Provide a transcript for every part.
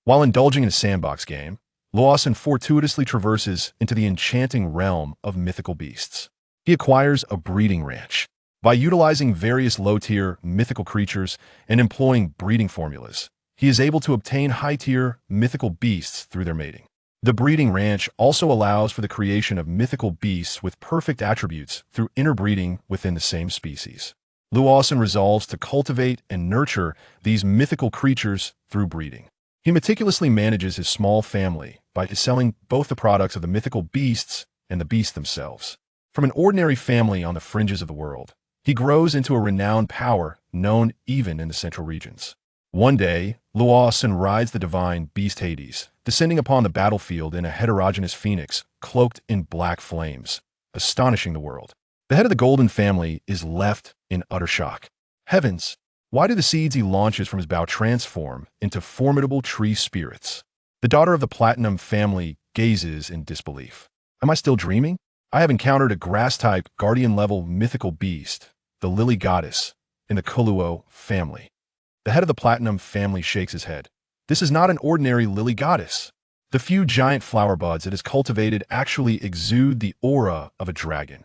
While indulging in a sandbox game, Lawson fortuitously traverses into the enchanting realm of mythical beasts. He acquires a breeding ranch. By utilizing various low-tier mythical creatures and employing breeding formulas, he is able to obtain high-tier mythical beasts through their mating. The breeding ranch also allows for the creation of mythical beasts with perfect attributes through interbreeding within the same species. Lawson resolves to cultivate and nurture these mythical creatures through breeding. He meticulously manages his small family by selling both the products of the mythical beasts and the beasts themselves. From an ordinary family on the fringes of the world, he grows into a renowned power known even in the central regions. One day, Lawson rides the divine beast Hades, descending upon the battlefield in a heterogeneous phoenix cloaked in black flames, astonishing the world. The head of the golden family is left in utter shock. Heavens! Why do the seeds he launches from his bow transform into formidable tree spirits? The daughter of the platinum family gazes in disbelief. Am I still dreaming? I have encountered a grass-type, guardian-level mythical beast, the lily goddess, in the Kuluo family. The head of the platinum family shakes his head. This is not an ordinary lily goddess. The few giant flower buds it has cultivated actually exude the aura of a dragon.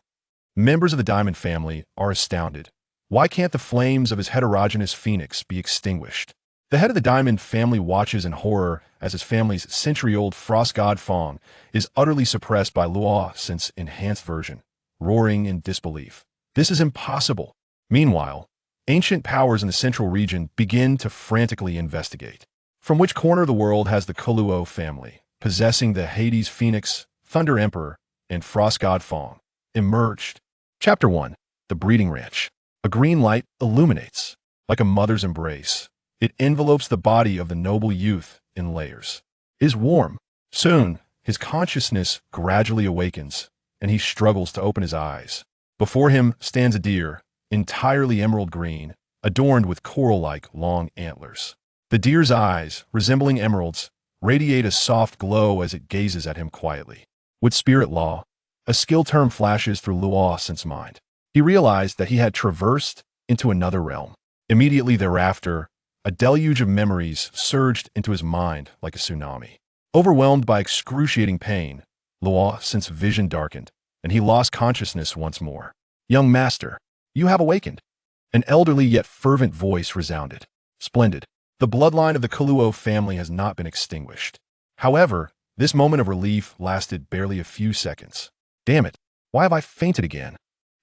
Members of the diamond family are astounded. Why can't the flames of his heterogeneous phoenix be extinguished? The head of the diamond family watches in horror as his family's century-old frost god Fang is utterly suppressed by Lawson's enhanced version, roaring in disbelief. This is impossible. Meanwhile, ancient powers in the central region begin to frantically investigate. From which corner of the world has the Kuluo family, possessing the Hades Phoenix, Thunder Emperor, and Frost God Fang, emerged? Chapter 1. The Breeding Ranch. A green light illuminates. Like a mother's embrace, it envelopes the body of the noble youth in layers. It is warm. Soon, his consciousness gradually awakens, and he struggles to open his eyes. Before him stands a deer, entirely emerald green, adorned with coral-like long antlers. The deer's eyes, resembling emeralds, radiate a soft glow as it gazes at him quietly. With spirit law, a skill term flashes through Lawson's mind. He realized that he had traversed into another realm. Immediately thereafter, a deluge of memories surged into his mind like a tsunami. Overwhelmed by excruciating pain, Lawson's vision darkened, and he lost consciousness once more. "Young master, you have awakened." An elderly yet fervent voice resounded. "Splendid. The bloodline of the Kuluo family has not been extinguished." However, this moment of relief lasted barely a few seconds. Damn it, why have I fainted again?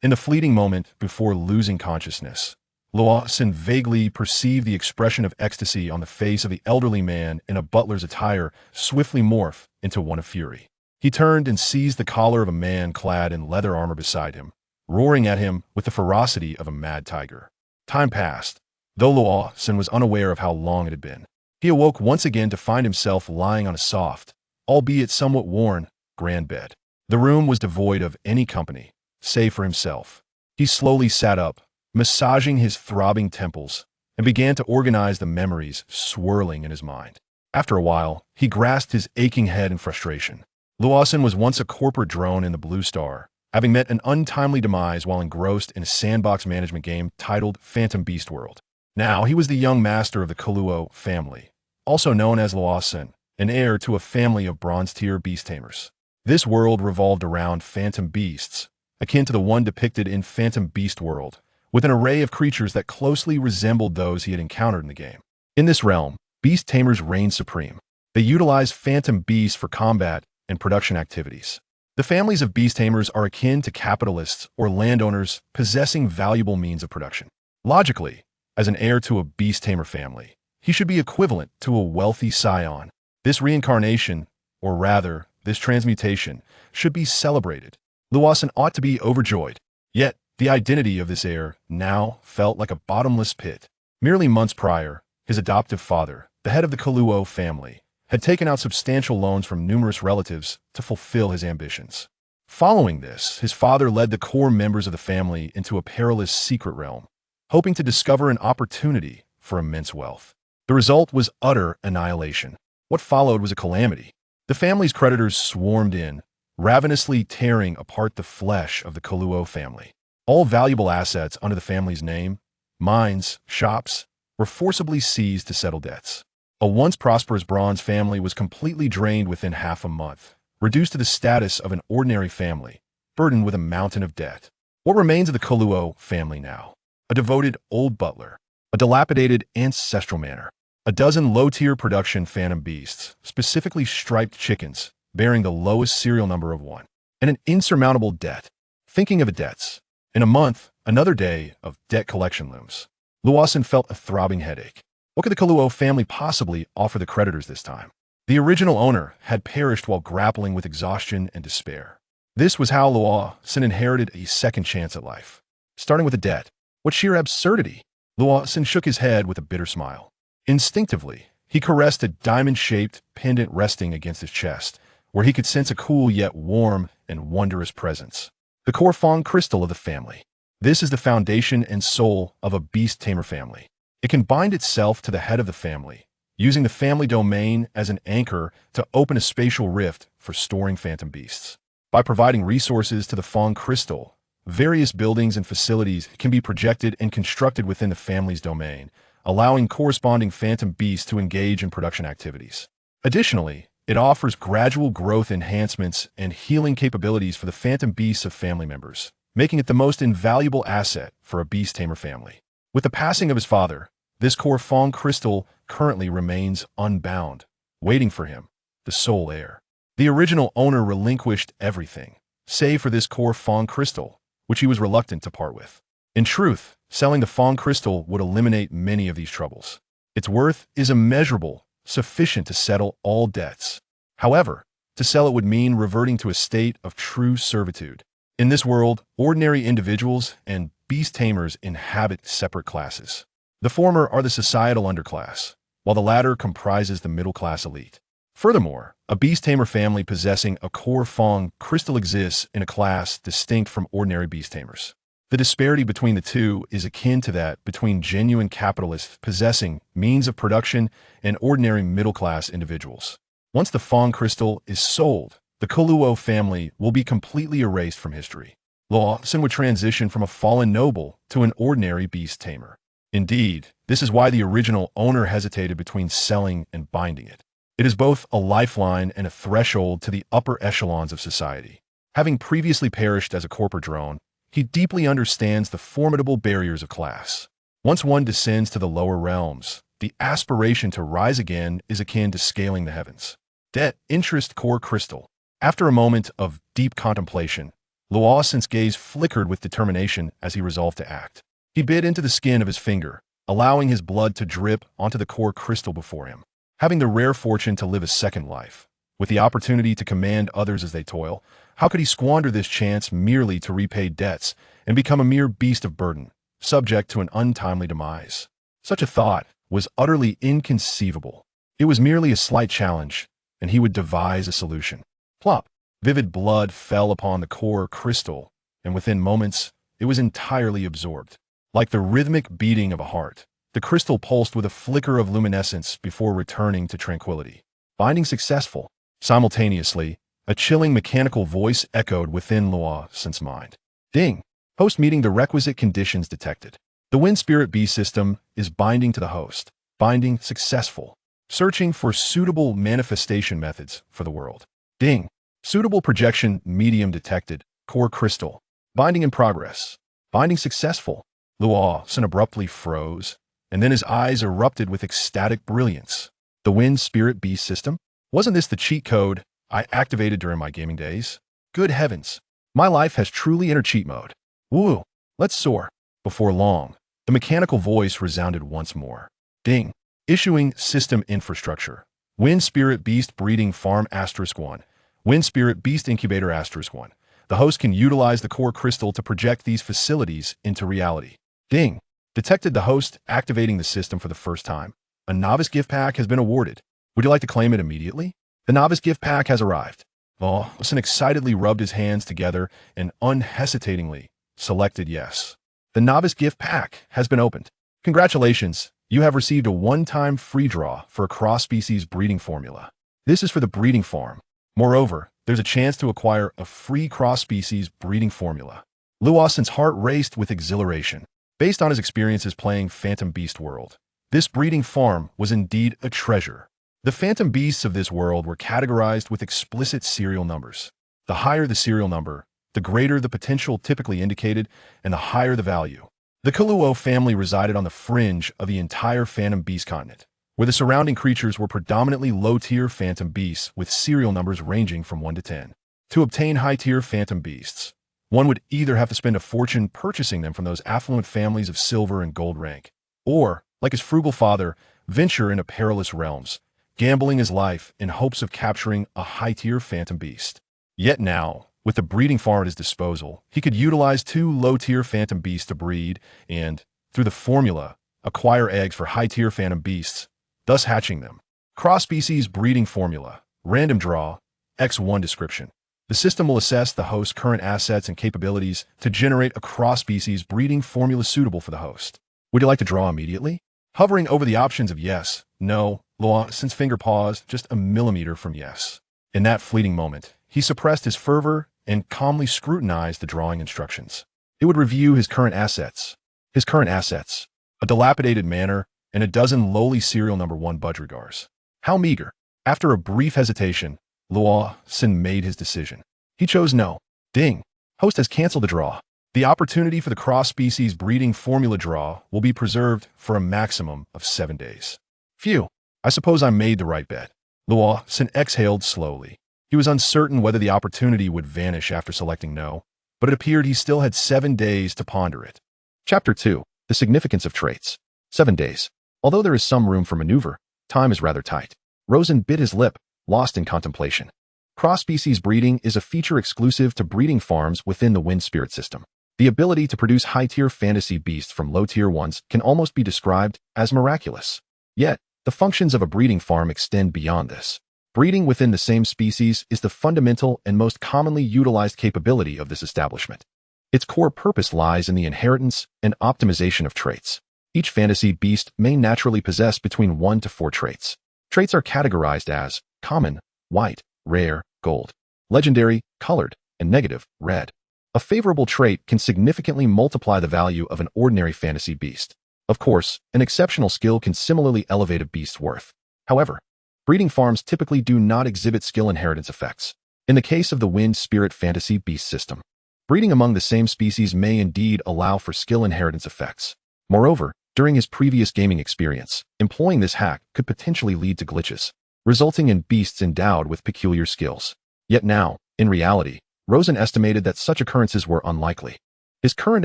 In the fleeting moment before losing consciousness, Lawson vaguely perceived the expression of ecstasy on the face of the elderly man in a butler's attire swiftly morph into one of fury. He turned and seized the collar of a man clad in leather armor beside him, roaring at him with the ferocity of a mad tiger. Time passed, though Lawson was unaware of how long it had been. He awoke once again to find himself lying on a soft, albeit somewhat worn, grand bed. The room was devoid of any company, save for himself. He slowly sat up, massaging his throbbing temples, and began to organize the memories swirling in his mind. After a while, he grasped his aching head in frustration. Lawson was once a corporate drone in the Blue Star, having met an untimely demise while engrossed in a sandbox management game titled Phantom Beast World. Now he was the young master of the Kuluo family, also known as Lawson, an heir to a family of bronze-tier beast tamers. This world revolved around phantom beasts, akin to the one depicted in Phantom Beast World, with an array of creatures that closely resembled those he had encountered in the game. In this realm, beast tamers reigned supreme. They utilized phantom beasts for combat and production activities. The families of beast tamers are akin to capitalists or landowners possessing valuable means of production. Logically, as an heir to a beast tamer family, he should be equivalent to a wealthy scion. This reincarnation, or rather, this transmutation, should be celebrated. Lawson ought to be overjoyed. Yet, the identity of this heir now felt like a bottomless pit. Merely months prior, his adoptive father, the head of the Kuluo family, had taken out substantial loans from numerous relatives to fulfill his ambitions. Following this, his father led the core members of the family into a perilous secret realm, hoping to discover an opportunity for immense wealth. The result was utter annihilation. What followed was a calamity. The family's creditors swarmed in, ravenously tearing apart the flesh of the Kuluo family. All valuable assets under the family's name, mines, shops, were forcibly seized to settle debts. A once prosperous bronze family was completely drained within half a month, reduced to the status of an ordinary family, burdened with a mountain of debt. What remains of the Koluo family now? A devoted old butler, a dilapidated ancestral manor, a dozen low-tier production phantom beasts, specifically striped chickens, bearing the lowest serial number of 1, and an insurmountable debt. Thinking of the debts. In a month, another day of debt collection looms. Luosen felt a throbbing headache. What could the Koluo family possibly offer the creditors this time? The original owner had perished while grappling with exhaustion and despair. This was how Luosen inherited a second chance at life. Starting with a debt. What sheer absurdity! Luosen shook his head with a bitter smile. Instinctively, he caressed a diamond-shaped pendant resting against his chest, where he could sense a cool yet warm and wondrous presence. The Frostfang crystal of the family. This is the foundation and soul of a beast tamer family. It can bind itself to the head of the family, using the family domain as an anchor to open a spatial rift for storing phantom beasts. By providing resources to the Fang crystal, various buildings and facilities can be projected and constructed within the family's domain, allowing corresponding phantom beasts to engage in production activities. Additionally, it offers gradual growth enhancements and healing capabilities for the phantom beasts of family members, making it the most invaluable asset for a beast tamer family. With the passing of his father, this Frostfang crystal currently remains unbound, waiting for him, the sole heir. The original owner relinquished everything, save for this Frostfang crystal, which he was reluctant to part with. In truth, selling the Fang crystal would eliminate many of these troubles. Its worth is immeasurable, sufficient to settle all debts. However, to sell it would mean reverting to a state of true servitude. In this world, ordinary individuals and beast tamers inhabit separate classes. The former are the societal underclass, while the latter comprises the middle-class elite. Furthermore, a beast tamer family possessing a Frostfang crystal exists in a class distinct from ordinary beast tamers. The disparity between the two is akin to that between genuine capitalists possessing means of production and ordinary middle-class individuals. Once the Fang crystal is sold, the Koluo family will be completely erased from history. Luosen would transition from a fallen noble to an ordinary beast tamer. Indeed, this is why the original owner hesitated between selling and binding it. It is both a lifeline and a threshold to the upper echelons of society. Having previously perished as a corporate drone, he deeply understands the formidable barriers of class. Once one descends to the lower realms, the aspiration to rise again is akin to scaling the heavens. Debt interest core crystal. After a moment of deep contemplation, Luosen's gaze flickered with determination as he resolved to act. He bit into the skin of his finger, allowing his blood to drip onto the core crystal before him. Having the rare fortune to live a second life, with the opportunity to command others as they toil, how could he squander this chance merely to repay debts and become a mere beast of burden, subject to an untimely demise? Such a thought was utterly inconceivable. It was merely a slight challenge, and he would devise a solution. Plop! Vivid blood fell upon the core crystal, and within moments, it was entirely absorbed. Like the rhythmic beating of a heart, the crystal pulsed with a flicker of luminescence before returning to tranquility. Binding successful. Simultaneously, a chilling mechanical voice echoed within Luosen's mind. Ding! Host meeting the requisite conditions detected. The Wind Spirit B system is binding to the host. Binding successful. Searching for suitable manifestation methods for the world. Ding! Suitable projection medium detected. Core crystal. Binding in progress. Binding successful. Luosen abruptly froze, and then his eyes erupted with ecstatic brilliance. The Wind Spirit B system? Wasn't this the cheat code I activated during my gaming days? Good heavens, my life has truly entered cheat mode. Woo, let's soar. Before long, the mechanical voice resounded once more. Ding. Issuing system infrastructure. Wind Spirit Beast Breeding Farm *1. Wind Spirit Beast Incubator *1. The host can utilize the core crystal to project these facilities into reality. Ding. Detected the host activating the system for the first time. A novice gift pack has been awarded. Would you like to claim it immediately? The novice gift pack has arrived. Luosen excitedly rubbed his hands together and unhesitatingly selected yes. The novice gift pack has been opened. Congratulations, you have received a one-time free draw for a cross-species breeding formula. This is for the breeding farm. Moreover, there's a chance to acquire a free cross-species breeding formula. Luosen's heart raced with exhilaration. Based on his experiences playing Phantom Beast World, This breeding farm was indeed a treasure. The phantom beasts of this world were categorized with explicit serial numbers. The higher the serial number, the greater the potential typically indicated, and the higher the value. The Kaluo family resided on the fringe of the entire phantom beast continent, where the surrounding creatures were predominantly low-tier phantom beasts with serial numbers ranging from 1 to 10. To obtain high-tier phantom beasts, one would either have to spend a fortune purchasing them from those affluent families of silver and gold rank, or, like his frugal father, venture into perilous realms, gambling his life in hopes of capturing a high-tier phantom beast. Yet now, with the breeding farm at his disposal, he could utilize 2 low-tier phantom beasts to breed and, through the formula, acquire eggs for high-tier phantom beasts, thus hatching them. Cross-species breeding formula, random draw, X1 description. The system will assess the host's current assets and capabilities to generate a cross-species breeding formula suitable for the host. Would you like to draw immediately? Hovering over the options of yes, no, Lawson's finger paused just a millimeter from yes. In that fleeting moment, he suppressed his fervor and calmly scrutinized the drawing instructions. It would review his current assets. A dilapidated manor, and a dozen lowly serial number 1 budgerigars. How meager. After a brief hesitation, Lawson made his decision. He chose no. Ding. Host has canceled the draw. The opportunity for the cross-species breeding formula draw will be preserved for a maximum of 7 days. Phew. I suppose I made the right bet. Lawson exhaled slowly. He was uncertain whether the opportunity would vanish after selecting no, but it appeared he still had 7 days to ponder it. Chapter 2. The Significance of Traits. 7 days. Although there is some room for maneuver, time is rather tight. Rosen bit his lip, lost in contemplation. Cross-species breeding is a feature exclusive to breeding farms within the Wind Spirit system. The ability to produce high-tier fantasy beasts from low-tier ones can almost be described as miraculous. Yet, the functions of a breeding farm extend beyond this. Breeding within the same species is the fundamental and most commonly utilized capability of this establishment. Its core purpose lies in the inheritance and optimization of traits. Each fantasy beast may naturally possess between 1 to 4 traits. Traits are categorized as common, white, rare, gold, legendary, colored, and negative, red. A favorable trait can significantly multiply the value of an ordinary fantasy beast. Of course, an exceptional skill can similarly elevate a beast's worth. However, breeding farms typically do not exhibit skill inheritance effects. In the case of the Wind Spirit fantasy beast system, breeding among the same species may indeed allow for skill inheritance effects. Moreover, during his previous gaming experience, employing this hack could potentially lead to glitches, resulting in beasts endowed with peculiar skills. Yet now, in reality, Rosen estimated that such occurrences were unlikely. His current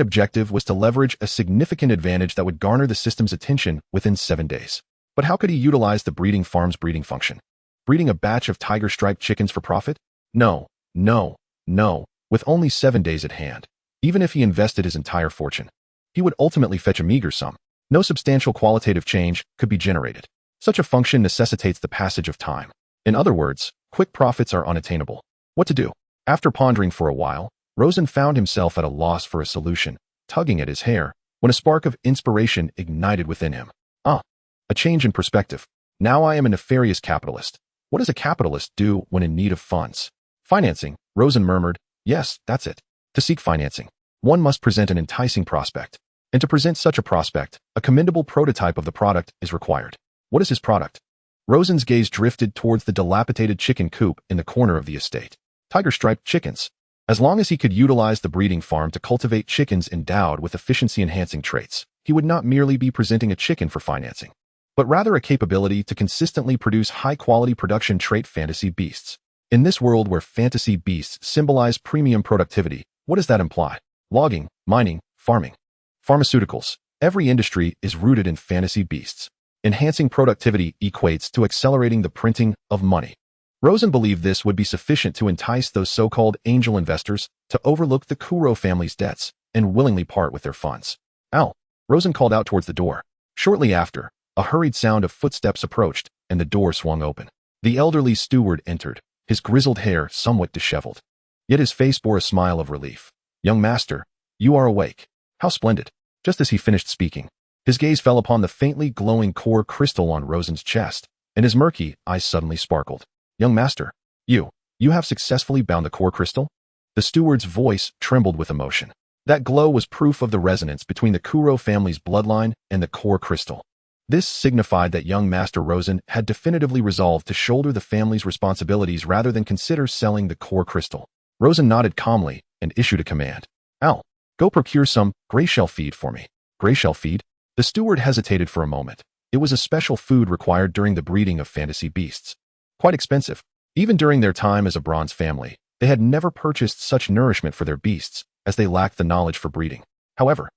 objective was to leverage a significant advantage that would garner the system's attention within 7 days. But how could he utilize the breeding farm's breeding function? Breeding a batch of tiger-striped chickens for profit? No. With only 7 days at hand, even if he invested his entire fortune, he would ultimately fetch a meager sum. No substantial qualitative change could be generated. Such a function necessitates the passage of time. In other words, quick profits are unattainable. What to do? After pondering for a while, Rosen found himself at a loss for a solution, tugging at his hair, when a spark of inspiration ignited within him. A change in perspective. Now I am a nefarious capitalist. What does a capitalist do when in need of funds? Financing, Rosen murmured. Yes, that's it. To seek financing, one must present an enticing prospect. And to present such a prospect, a commendable prototype of the product is required. What is his product? Rosen's gaze drifted towards the dilapidated chicken coop in the corner of the estate. Tiger-striped chickens. As long as he could utilize the breeding farm to cultivate chickens endowed with efficiency-enhancing traits, he would not merely be presenting a chicken for financing, but rather a capability to consistently produce high-quality production trait fantasy beasts. In this world where fantasy beasts symbolize premium productivity, what does that imply? Logging, mining, farming. Pharmaceuticals. Every industry is rooted in fantasy beasts. Enhancing productivity equates to accelerating the printing of money. Rosen believed this would be sufficient to entice those so-called angel investors to overlook the Kuro family's debts and willingly part with their funds. Al, Rosen called out towards the door. Shortly after, a hurried sound of footsteps approached, and the door swung open. The elderly steward entered, his grizzled hair somewhat disheveled. Yet his face bore a smile of relief. Young master, you are awake. How splendid. Just as he finished speaking, his gaze fell upon the faintly glowing core crystal on Rosen's chest, and his murky eyes suddenly sparkled. Young master, you have successfully bound the core crystal? The steward's voice trembled with emotion. That glow was proof of the resonance between the Kuro family's bloodline and the core crystal. This signified that young Master Rosen had definitively resolved to shoulder the family's responsibilities rather than consider selling the core crystal. Rosen nodded calmly and issued a command. Al, go procure some grayshell feed for me. Grayshell feed? The steward hesitated for a moment. It was a special food required during the breeding of fantasy beasts. Quite expensive. Even during their time as a bronze family, they had never purchased such nourishment for their beasts, as they lacked the knowledge for breeding. However,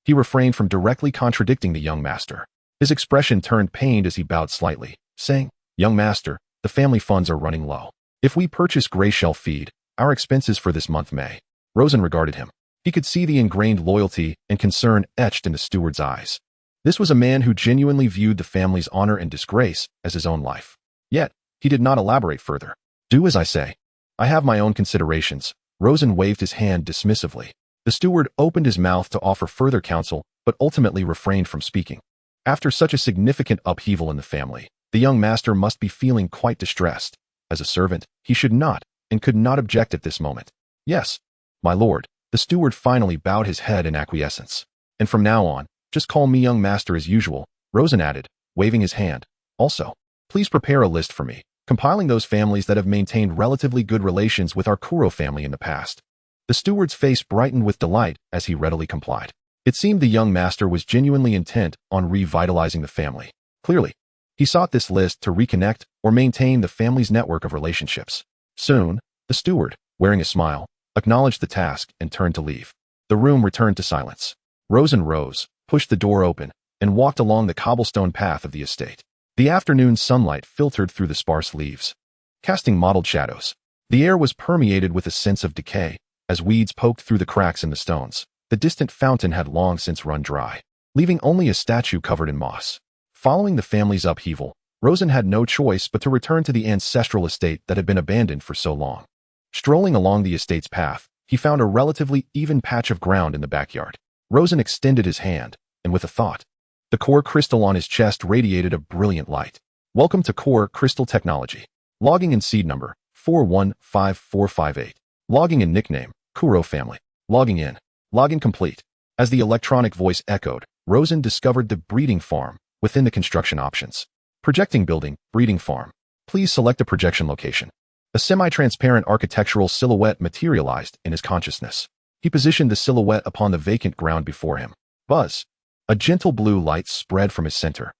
he refrained from directly contradicting the young master. His expression turned pained as he bowed slightly, saying, Young master, the family funds are running low. If we purchase grayshell feed, our expenses for this month may. Rosen regarded him. He could see the ingrained loyalty and concern etched in the steward's eyes. This was a man who genuinely viewed the family's honor and disgrace as his own life. Yet, he did not elaborate further. Do as I say. I have my own considerations. Rosen waved his hand dismissively. The steward opened his mouth to offer further counsel, but ultimately refrained from speaking. After such a significant upheaval in the family, the young master must be feeling quite distressed. As a servant, he should not, and could not object at this moment. Yes, my lord. The steward finally bowed his head in acquiescence. And from now on, just call me young master as usual, Rosen added, waving his hand. Also, please prepare a list for me, compiling those families that have maintained relatively good relations with our Kuro family in the past. The steward's face brightened with delight as he readily complied. It seemed the young master was genuinely intent on revitalizing the family. Clearly, he sought this list to reconnect or maintain the family's network of relationships. Soon, the steward, wearing a smile, acknowledged the task and turned to leave. The room returned to silence. Rosen rose, pushed the door open, and walked along the cobblestone path of the estate. The afternoon sunlight filtered through the sparse leaves, casting mottled shadows. The air was permeated with a sense of decay, as weeds poked through the cracks in the stones. The distant fountain had long since run dry, leaving only a statue covered in moss. Following the family's upheaval, Rosen had no choice but to return to the ancestral estate that had been abandoned for so long. Strolling along the estate's path, he found a relatively even patch of ground in the backyard. Rosen extended his hand, and with a thought, the core crystal on his chest radiated a brilliant light. Welcome to Core Crystal Technology. Logging in seed number 415458. Logging in nickname Kuro Family. Logging in. Login complete. As the electronic voice echoed, Rosen discovered the breeding farm within the construction options. Projecting building, breeding farm. Please select a projection location. A semi-transparent architectural silhouette materialized in his consciousness. He positioned the silhouette upon the vacant ground before him. Buzz. A gentle blue light spread from his center.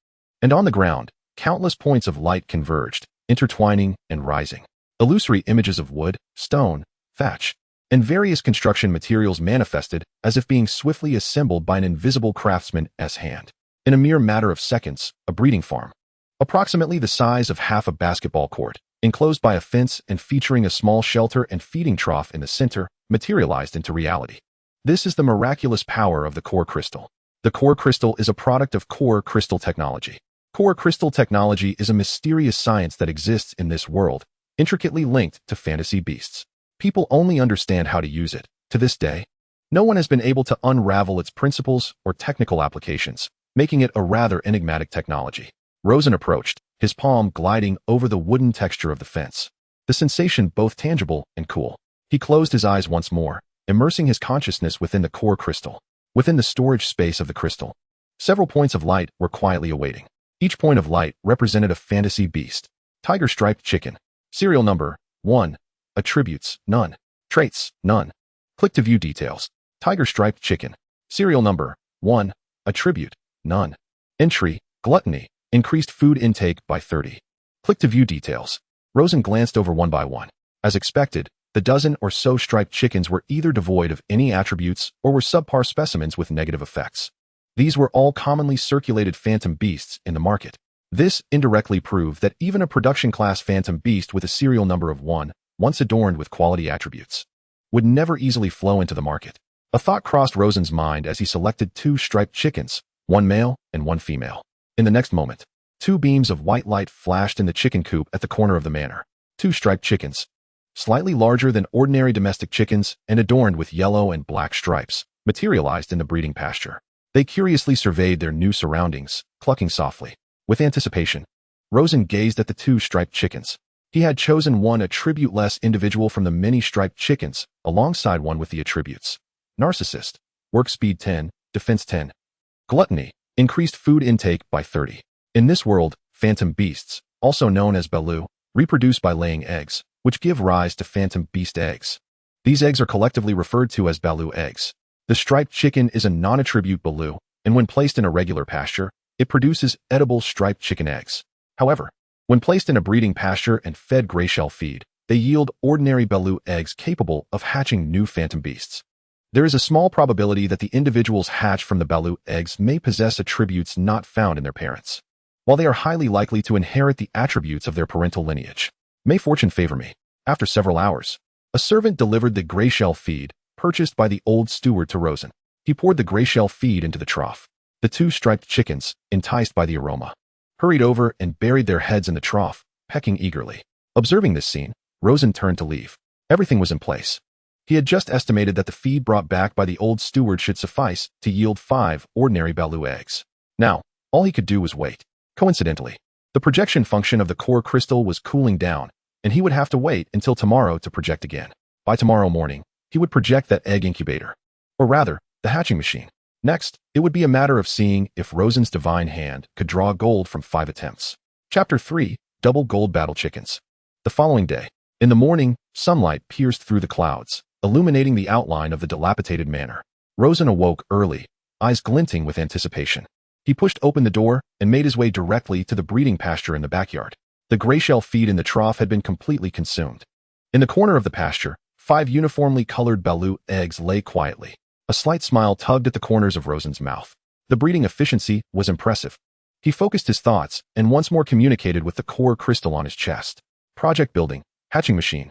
And on the ground, countless points of light converged, intertwining and rising. Illusory images of wood, stone, thatch, and various construction materials manifested as if being swiftly assembled by an invisible craftsman's hand. In a mere matter of seconds, a breeding farm, approximately the size of half a basketball court, enclosed by a fence and featuring a small shelter and feeding trough in the center, materialized into reality. This is the miraculous power of the core crystal. The core crystal is a product of core crystal technology. Core crystal technology is a mysterious science that exists in this world, intricately linked to fantasy beasts. People only understand how to use it. To this day, no one has been able to unravel its principles or technical applications, making it a rather enigmatic technology. Rosen approached, his palm gliding over the wooden texture of the fence. The sensation both tangible and cool. He closed his eyes once more, immersing his consciousness within the core crystal. Within the storage space of the crystal, several points of light were quietly awaiting. Each point of light represented a fantasy beast. Tiger-striped chicken. Serial number 1. Attributes, none. Traits, none. Click to view details. Tiger-striped chicken. Serial number 1. Attribute, none. Entry, gluttony. Increased food intake by 30. Click to view details. Rosen glanced over one by one. As expected, the dozen or so striped chickens were either devoid of any attributes or were subpar specimens with negative effects. These were all commonly circulated phantom beasts in the market. This indirectly proved that even a production-class phantom beast with a serial number of 1, once adorned with quality attributes, would never easily flow into the market. A thought crossed Rosen's mind as he selected 2 striped chickens, 1 male and 1 female. In the next moment, 2 beams of white light flashed in the chicken coop at the corner of the manor. 2 striped chickens, slightly larger than ordinary domestic chickens and adorned with yellow and black stripes, materialized in the breeding pasture. They curiously surveyed their new surroundings, clucking softly. With anticipation, Rosen gazed at the 2 striped chickens. He had chosen one attribute-less individual from the many striped chickens, alongside one with the attributes. Narcissist, work speed 10, defense 10. Gluttony, increased food intake by 30. In this world, phantom beasts, also known as Balu, reproduce by laying eggs, which give rise to phantom beast eggs. These eggs are collectively referred to as Balu eggs. The striped chicken is a non-attribute Balu, and when placed in a regular pasture, it produces edible striped chicken eggs. However, when placed in a breeding pasture and fed grayshell feed, they yield ordinary Balu eggs capable of hatching new phantom beasts. There is a small probability that the individuals hatched from the Balu eggs may possess attributes not found in their parents, while they are highly likely to inherit the attributes of their parental lineage. May fortune favor me. After several hours, a servant delivered the grayshell feed, purchased by the old steward to Rosen. He poured the grayshell feed into the trough. The two striped chickens, enticed by the aroma, hurried over and buried their heads in the trough, pecking eagerly. Observing this scene, Rosen turned to leave. Everything was in place. He had just estimated that the feed brought back by the old steward should suffice to yield 5 ordinary Balu eggs. Now, all he could do was wait. Coincidentally, the projection function of the core crystal was cooling down, and he would have to wait until tomorrow to project again. By tomorrow morning, he would project that egg incubator, or rather, the hatching machine. Next, it would be a matter of seeing if Rosen's divine hand could draw gold from 5 attempts. Chapter 3, Double Gold Battle Chickens. The following day, in the morning, sunlight pierced through the clouds, illuminating the outline of the dilapidated manor. Rosen awoke early, eyes glinting with anticipation. He pushed open the door and made his way directly to the breeding pasture in the backyard. The grayshell feed in the trough had been completely consumed. In the corner of the pasture, 5 uniformly colored Balu eggs lay quietly. A slight smile tugged at the corners of Rosen's mouth. The breeding efficiency was impressive. He focused his thoughts and once more communicated with the core crystal on his chest. Project building. Hatching machine.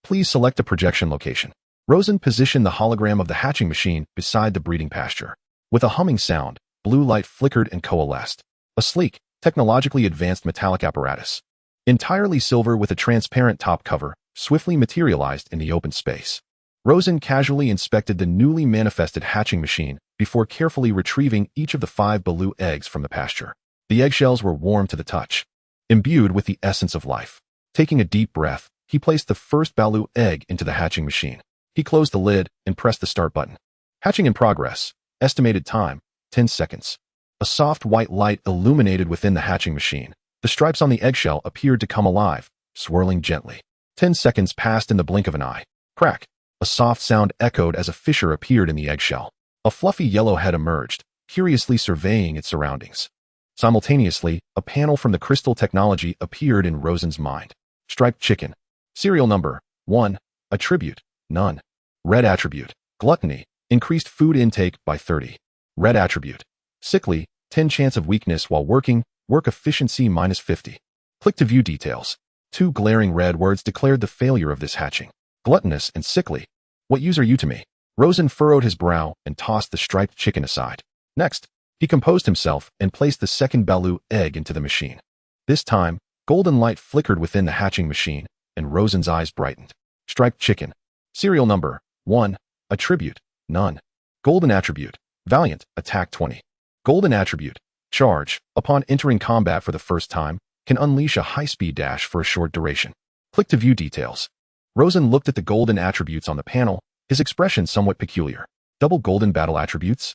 Please select a projection location. Rosen positioned the hologram of the hatching machine beside the breeding pasture. With a humming sound, blue light flickered and coalesced. A sleek, technologically advanced metallic apparatus, entirely silver with a transparent top cover, swiftly materialized in the open space. Rosen casually inspected the newly manifested hatching machine before carefully retrieving each of the 5 Balu eggs from the pasture. The eggshells were warm to the touch, imbued with the essence of life. Taking a deep breath, he placed the first Balu egg into the hatching machine. He closed the lid and pressed the start button. Hatching in progress. Estimated time, 10 seconds. A soft white light illuminated within the hatching machine. The stripes on the eggshell appeared to come alive, swirling gently. 10 seconds passed in the blink of an eye. Crack. A soft sound echoed as a fissure appeared in the eggshell. A fluffy yellow head emerged, curiously surveying its surroundings. Simultaneously, a panel from the crystal technology appeared in Rosen's mind. Striped chicken. Serial number, 1. Attribute, none. Red attribute, gluttony, increased food intake by 30. Red attribute, sickly, 10 chance of weakness while working, work efficiency -50. Click to view details. 2 glaring red words declared the failure of this hatching. Gluttonous and sickly. What use are you to me? Rosen furrowed his brow and tossed the striped chicken aside. Next, he composed himself and placed the second Balu egg into the machine. This time, golden light flickered within the hatching machine, and Rosen's eyes brightened. Striped chicken. Serial number, 1. Attribute, none. Golden attribute, valiant, attack 20. Golden attribute, charge, upon entering combat for the first time, can unleash a high-speed dash for a short duration. Click to view details. Rosen looked at the golden attributes on the panel, his expression somewhat peculiar. Double golden battle attributes?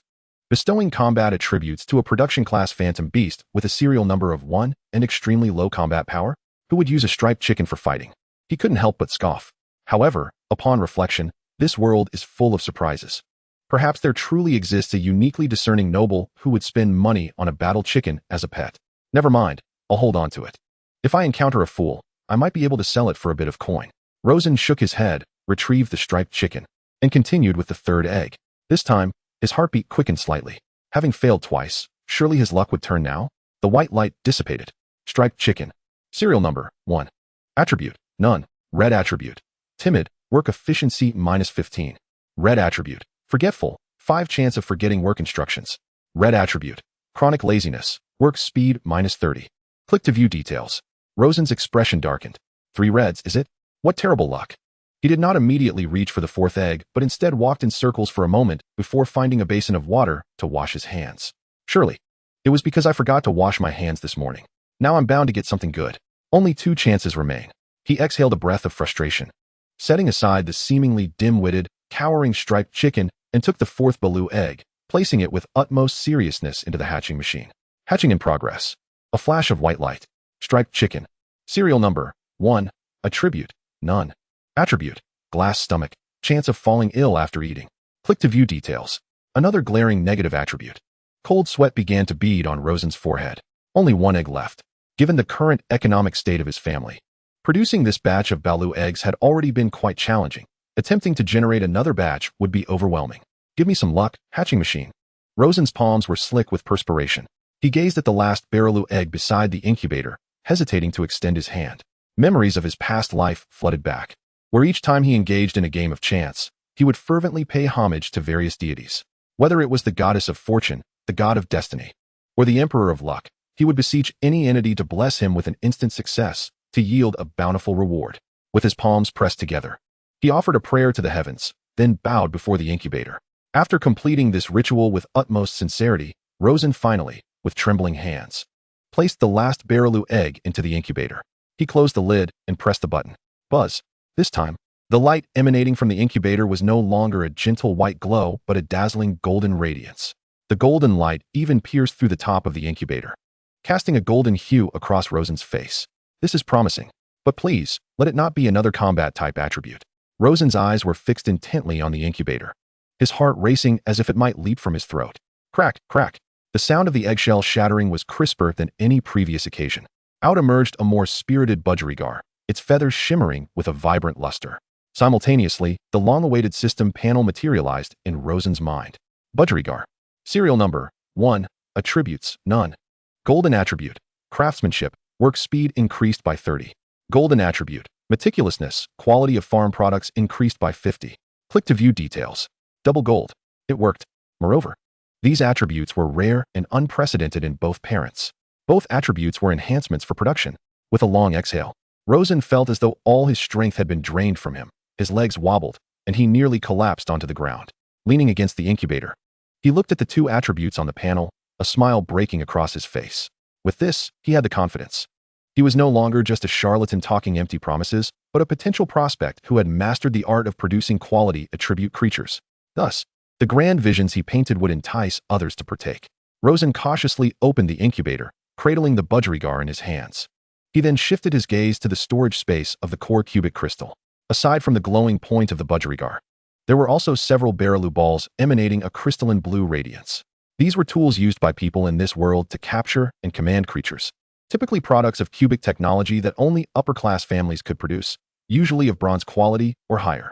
Bestowing combat attributes to a production class phantom beast with a serial number of 1 and extremely low combat power? Who would use a striped chicken for fighting? He couldn't help but scoff. However, upon reflection, this world is full of surprises. Perhaps there truly exists a uniquely discerning noble who would spend money on a battle chicken as a pet. Never mind, I'll hold on to it. If I encounter a fool, I might be able to sell it for a bit of coin. Rosen shook his head, retrieved the striped chicken, and continued with the third egg. This time, his heartbeat quickened slightly. Having failed twice, surely his luck would turn now? The white light dissipated. Striped chicken. Serial number, 1. Attribute, none. Red attribute. Timid, work efficiency -15. Red attribute. Forgetful, 5 chance of forgetting work instructions. Red attribute. Chronic laziness, work speed -30. Click to view details. Rosen's expression darkened. 3 reds, is it? What terrible luck. He did not immediately reach for the 4th egg, but instead walked in circles for a moment before finding a basin of water to wash his hands. Surely, it was because I forgot to wash my hands this morning. Now I'm bound to get something good. Only 2 chances remain. He exhaled a breath of frustration, setting aside the seemingly dim-witted, cowering striped chicken, and took the 4th Balu egg, placing it with utmost seriousness into the hatching machine. Hatching in progress. A flash of white light. Striped chicken. Serial number 1. Attribute. None. Attribute. Glass stomach. Chance of falling ill after eating. Click to view details. Another glaring negative attribute. Cold sweat began to bead on Rosen's forehead. Only one egg left. Given the current economic state of his family, producing this batch of Balu eggs had already been quite challenging. Attempting to generate another batch would be overwhelming. Give me some luck, hatching machine. Rosen's palms were slick with perspiration. He gazed at the last Baralu egg beside the incubator, hesitating to extend his hand. Memories of his past life flooded back, where each time he engaged in a game of chance, he would fervently pay homage to various deities. Whether it was the goddess of fortune, the god of destiny, or the emperor of luck, he would beseech any entity to bless him with an instant success, to yield a bountiful reward. With his palms pressed together, he offered a prayer to the heavens, then bowed before the incubator. After completing this ritual with utmost sincerity, Rosen finally, with trembling hands, placed the last Baralu egg into the incubator. He closed the lid and pressed the button. Buzz. This time, the light emanating from the incubator was no longer a gentle white glow, but a dazzling golden radiance. The golden light even pierced through the top of the incubator, casting a golden hue across Rosen's face. This is promising, but please, let it not be another combat-type attribute. Rosen's eyes were fixed intently on the incubator, his heart racing as if it might leap from his throat. Crack, crack. The sound of the eggshell shattering was crisper than any previous occasion. Out emerged a more spirited budgerigar, its feathers shimmering with a vibrant luster. Simultaneously, the long-awaited system panel materialized in Rosen's mind. Budgerigar. Serial number 1. Attributes, none. Golden attribute. Craftsmanship. Work speed increased by 30. Golden attribute. Meticulousness. Quality of farm products increased by 50. Click to view details. Double gold. It worked. Moreover, these attributes were rare and unprecedented in both parents. Both attributes were enhancements for production. With a long exhale, Rosen felt as though all his strength had been drained from him. His legs wobbled, and he nearly collapsed onto the ground. Leaning against the incubator, he looked at the two attributes on the panel, a smile breaking across his face. With this, he had the confidence. He was no longer just a charlatan talking empty promises, but a potential prospect who had mastered the art of producing quality attribute creatures. Thus, the grand visions he painted would entice others to partake. Rosen cautiously opened the incubator, cradling the budgerigar in his hands. He then shifted his gaze to the storage space of the core cubic crystal. Aside from the glowing point of the budgerigar, there were also several Baralu balls emanating a crystalline blue radiance. These were tools used by people in this world to capture and command creatures, typically products of cubic technology that only upper-class families could produce, usually of bronze quality or higher.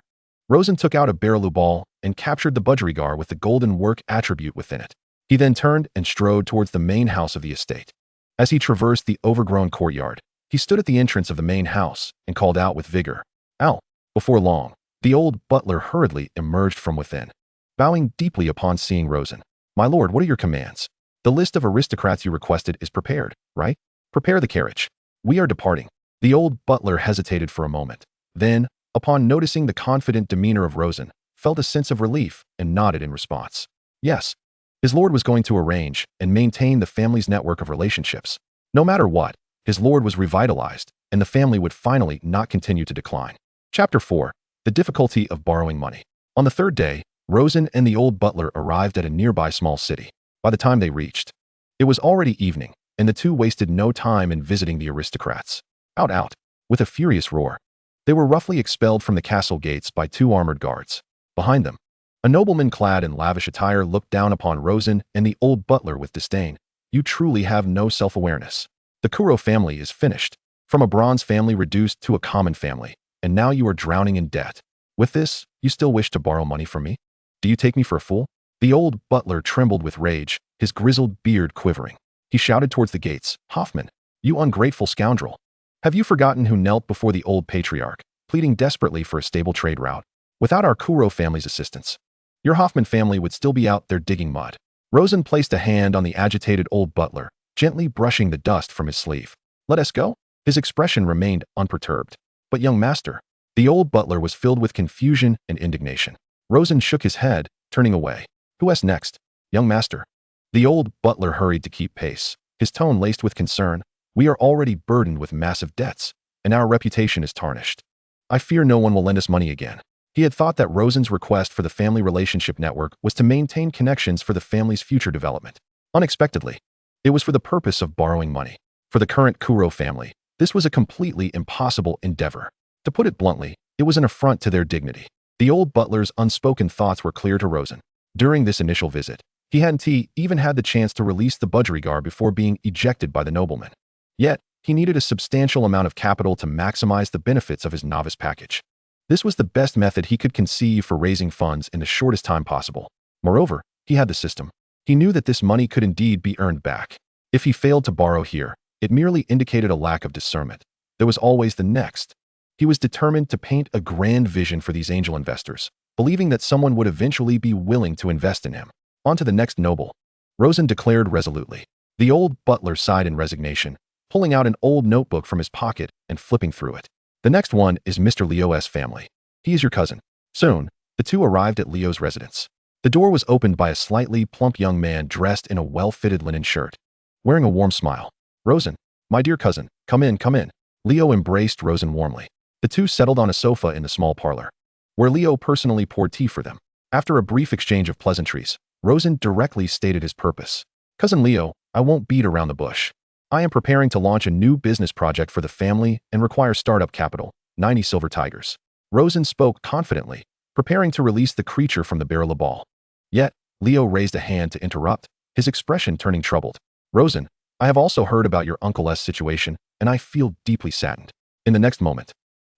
Rosen took out a Baralu ball and captured the budgerigar with the golden work attribute within it. He then turned and strode towards the main house of the estate. As he traversed the overgrown courtyard, he stood at the entrance of the main house and called out with vigor, "Al!" Before long, the old butler hurriedly emerged from within, bowing deeply upon seeing Rosen. "My lord, what are your commands? The list of aristocrats you requested is prepared, right? Prepare the carriage. We are departing." The old butler hesitated for a moment. Then, upon noticing the confident demeanor of Rosen, felt a sense of relief and nodded in response. Yes, his lord was going to arrange and maintain the family's network of relationships. No matter what, his lord was revitalized, and the family would finally not continue to decline. Chapter 4. The difficulty of borrowing money. On the third day, Rosen and the old butler arrived at a nearby small city. By the time they reached, it was already evening, and the two wasted no time in visiting the aristocrats. Out, out! With a furious roar, they were roughly expelled from the castle gates by two armored guards. Behind them, a nobleman clad in lavish attire looked down upon Rosen and the old butler with disdain. "You truly have no self-awareness. The Kuro family is finished, from a bronze family reduced to a common family, and now you are drowning in debt. With this, you still wish to borrow money from me? Do you take me for a fool?" The old butler trembled with rage, his grizzled beard quivering. He shouted towards the gates, "Hoffman, you ungrateful scoundrel! Have you forgotten who knelt before the old patriarch, pleading desperately for a stable trade route? Without our Kuro family's assistance, your Hoffman family would still be out there digging mud." Rosen placed a hand on the agitated old butler, gently brushing the dust from his sleeve. "Let us go?" His expression remained unperturbed. "But young master," the old butler was filled with confusion and indignation. Rosen shook his head, turning away. "Who's next? Young master?" The old butler hurried to keep pace, his tone laced with concern. "We are already burdened with massive debts, and our reputation is tarnished. I fear no one will lend us money again." He had thought that Rosen's request for the family relationship network was to maintain connections for the family's future development. Unexpectedly, it was for the purpose of borrowing money. For the current Kuro family, this was a completely impossible endeavor. To put it bluntly, it was an affront to their dignity. The old butler's unspoken thoughts were clear to Rosen. During this initial visit, he hadn't even had the chance to release the budgerigar before being ejected by the nobleman. Yet, he needed a substantial amount of capital to maximize the benefits of his novice package. This was the best method he could conceive for raising funds in the shortest time possible. Moreover, he had the system. He knew that this money could indeed be earned back. If he failed to borrow here, it merely indicated a lack of discernment. There was always the next. He was determined to paint a grand vision for these angel investors, believing that someone would eventually be willing to invest in him. On to the next noble, Rosen declared resolutely. The old butler sighed in resignation, pulling out an old notebook from his pocket and flipping through it. The next one is Mr. Leo's family. He is your cousin. Soon, the two arrived at Leo's residence. The door was opened by a slightly plump young man dressed in a well-fitted linen shirt, wearing a warm smile. Rosen, my dear cousin, come in, come in. Leo embraced Rosen warmly. The two settled on a sofa in the small parlor, where Leo personally poured tea for them. After a brief exchange of pleasantries, Rosen directly stated his purpose. Cousin Leo, I won't beat around the bush. I am preparing to launch a new business project for the family and require startup capital, 90 silver tigers. Rosen spoke confidently, preparing to release the creature from the barrel of ball. Yet, Leo raised a hand to interrupt, his expression turning troubled. Rosen, I have also heard about your uncle's situation, and I feel deeply saddened. In the next moment,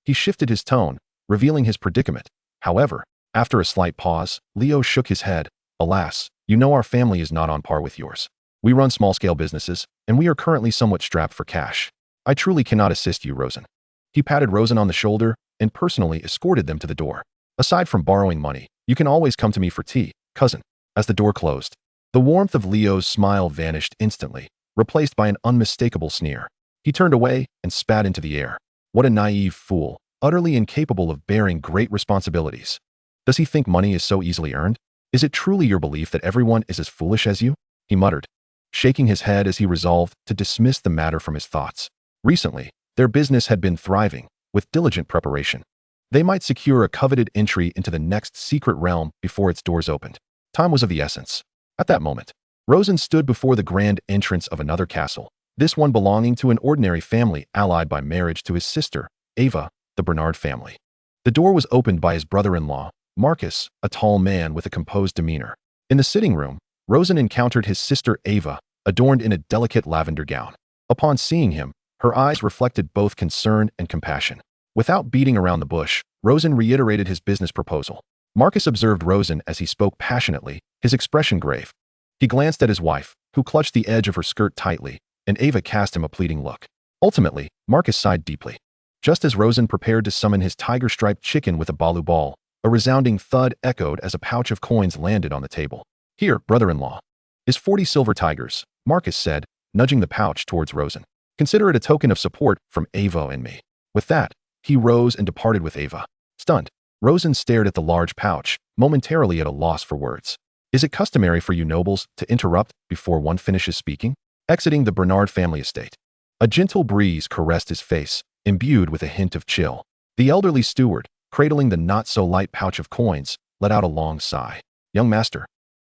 he shifted his tone, revealing his predicament. However, after a slight pause, Leo shook his head. Alas, you know our family is not on par with yours. We run small-scale businesses, and we are currently somewhat strapped for cash. I truly cannot assist you, Rosen. He patted Rosen on the shoulder and personally escorted them to the door. Aside from borrowing money, you can always come to me for tea, cousin. As the door closed, the warmth of Leo's smile vanished instantly, replaced by an unmistakable sneer. He turned away and spat into the air. What a naive fool, utterly incapable of bearing great responsibilities. Does he think money is so easily earned? Is it truly your belief that everyone is as foolish as you? He muttered, shaking his head as he resolved to dismiss the matter from his thoughts. Recently, their business had been thriving, with diligent preparation. They might secure a coveted entry into the next secret realm before its doors opened. Time was of the essence. At that moment, Rosen stood before the grand entrance of another castle, this one belonging to an ordinary family allied by marriage to his sister, Ava, the Bernard family. The door was opened by his brother-in-law, Marcus, a tall man with a composed demeanor. In the sitting room, Rosen encountered his sister Ava, adorned in a delicate lavender gown. Upon seeing him, her eyes reflected both concern and compassion. Without beating around the bush, Rosen reiterated his business proposal. Marcus observed Rosen as he spoke passionately, his expression grave. He glanced at his wife, who clutched the edge of her skirt tightly, and Ava cast him a pleading look. Ultimately, Marcus sighed deeply. Just as Rosen prepared to summon his tiger-striped chicken with a balu ball, a resounding thud echoed as a pouch of coins landed on the table. Here, brother-in-law, is 40 silver tigers, Marcus said, nudging the pouch towards Rosen. Consider it a token of support from Ava and me. With that, he rose and departed with Ava. Stunned, Rosen stared at the large pouch, momentarily at a loss for words. Is it customary for you nobles to interrupt before one finishes speaking? Exiting the Bernard family estate, a gentle breeze caressed his face, imbued with a hint of chill. The elderly steward, cradling the not-so-light pouch of coins, let out a long sigh. Young master,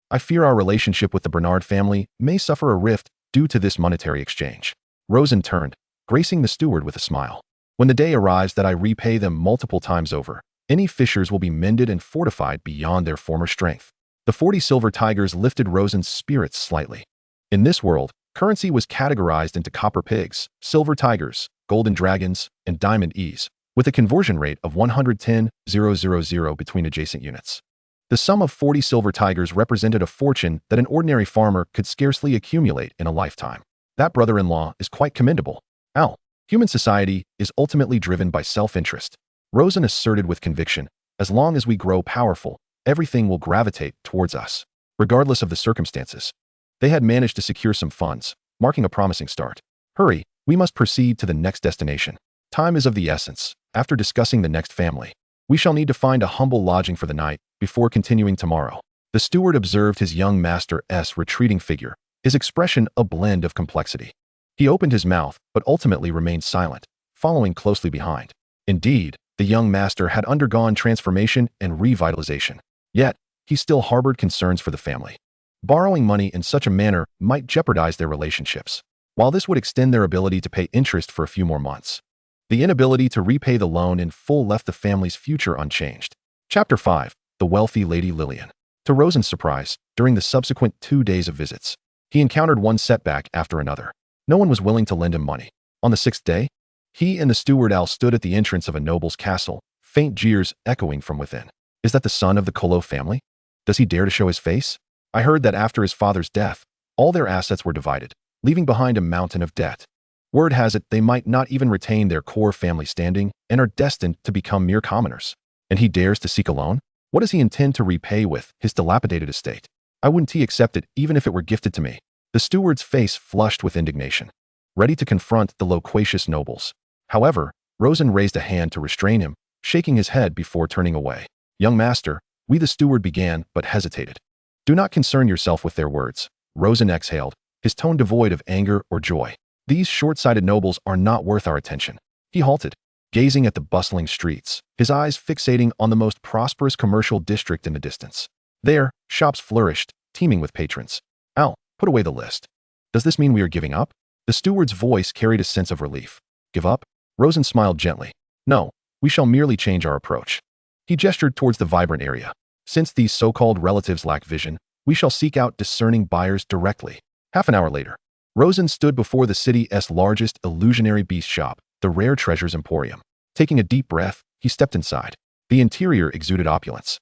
I fear our relationship with the Bernard family may suffer a rift due to this monetary exchange. Rosen turned, gracing the steward with a smile. When the day arrives that I repay them multiple times over, any fissures will be mended and fortified beyond their former strength. The 40 silver tigers lifted Rosen's spirits slightly. In this world, currency was categorized into copper pigs, silver tigers, golden dragons, and diamond E's, with a conversion rate of 110,000 between adjacent units. The sum of 40 silver tigers represented a fortune that an ordinary farmer could scarcely accumulate in a lifetime. That brother-in-law is quite commendable. Human society is ultimately driven by self-interest. Rosen asserted with conviction, as long as we grow powerful, everything will gravitate towards us, regardless of the circumstances. They had managed to secure some funds, marking a promising start. Hurry, we must proceed to the next destination. Time is of the essence. After discussing the next family, we shall need to find a humble lodging for the night before continuing tomorrow. The steward observed his young master's retreating figure, his expression a blend of complexity. He opened his mouth, but ultimately remained silent, following closely behind. Indeed, the young master had undergone transformation and revitalization. Yet, he still harbored concerns for the family. Borrowing money in such a manner might jeopardize their relationships. while this would extend their ability to pay interest for a few more months. The inability to repay the loan in full left the family's future unchanged. Chapter 5. The Wealthy Lady Lillian. To Rosen's surprise, during the subsequent 2 days of visits, he encountered one setback after another. No one was willing to lend him money. On the 6th day, he and the steward Al stood at the entrance of a noble's castle, faint jeers echoing from within. Is that the son of the Kolo family? Does he dare to show his face? I heard that after his father's death, all their assets were divided, leaving behind a mountain of debt. Word has it they might not even retain their core family standing and are destined to become mere commoners. And he dares to seek a loan? What does he intend to repay with his dilapidated estate? I wouldn't accept it even if it were gifted to me. The steward's face flushed with indignation, ready to confront the loquacious nobles. However, Rosen raised a hand to restrain him, shaking his head before turning away. Young master, the steward began, but hesitated. Do not concern yourself with their words. Rosen exhaled, his tone devoid of anger or joy. These short-sighted nobles are not worth our attention. He halted, gazing at the bustling streets, his eyes fixating on the most prosperous commercial district in the distance. There, shops flourished, teeming with patrons. Al, put away the list. Does this mean we are giving up? The steward's voice carried a sense of relief. Give up? Rosen smiled gently. No, we shall merely change our approach. He gestured towards the vibrant area. Since these so-called relatives lack vision, we shall seek out discerning buyers directly. Half an hour later, Rosen stood before the city's largest illusionary beast shop, the Rare Treasures Emporium. Taking a deep breath, he stepped inside. The interior exuded opulence,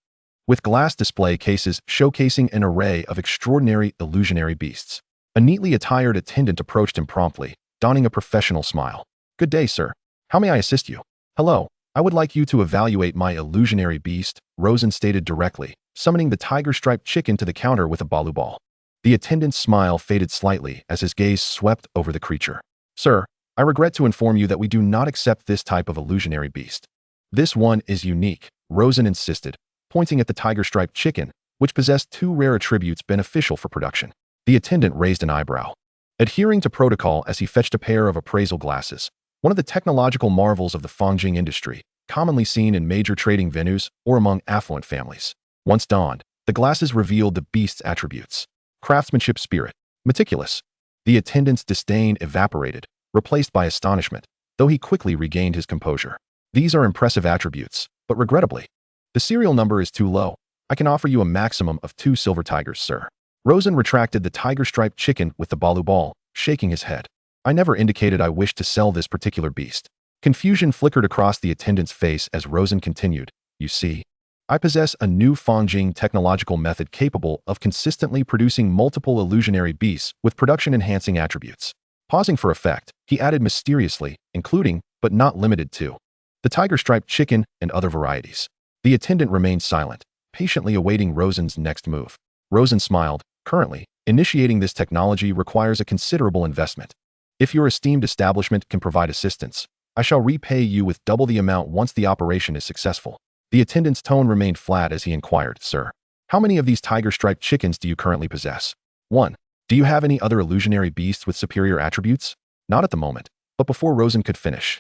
with glass display cases showcasing an array of extraordinary illusionary beasts. A neatly attired attendant approached him promptly, donning a professional smile. Good day, sir. How may I assist you? Hello, I would like you to evaluate my illusionary beast, Rosen stated directly, summoning the tiger-striped chicken to the counter with a balu ball. The attendant's smile faded slightly as his gaze swept over the creature. Sir, I regret to inform you that we do not accept this type of illusionary beast. This one is unique, Rosen insisted, pointing at the tiger-striped chicken, which possessed 2 rare attributes beneficial for production. The attendant raised an eyebrow, adhering to protocol as he fetched a pair of appraisal glasses, one of the technological marvels of the Fangjing industry, commonly seen in major trading venues or among affluent families. Once donned, the glasses revealed the beast's attributes. Craftsmanship spirit, meticulous. The attendant's disdain evaporated, replaced by astonishment, though he quickly regained his composure. These are impressive attributes, but regrettably, the serial number is too low. I can offer you a maximum of 2 silver tigers, sir. Rosen retracted the tiger-striped chicken with the balu ball, shaking his head. I never indicated I wished to sell this particular beast. Confusion flickered across the attendant's face as Rosen continued. You see, I possess a new Fangjing technological method capable of consistently producing multiple illusionary beasts with production-enhancing attributes. Pausing for effect, he added mysteriously, including, but not limited to, the tiger-striped chicken and other varieties. The attendant remained silent, patiently awaiting Rosen's next move. Rosen smiled. Currently, initiating this technology requires a considerable investment. If your esteemed establishment can provide assistance, I shall repay you with double the amount once the operation is successful. The attendant's tone remained flat as he inquired, Sir, how many of these tiger-striped chickens do you currently possess? 1. Do you have any other illusionary beasts with superior attributes? Not at the moment, but before Rosen could finish,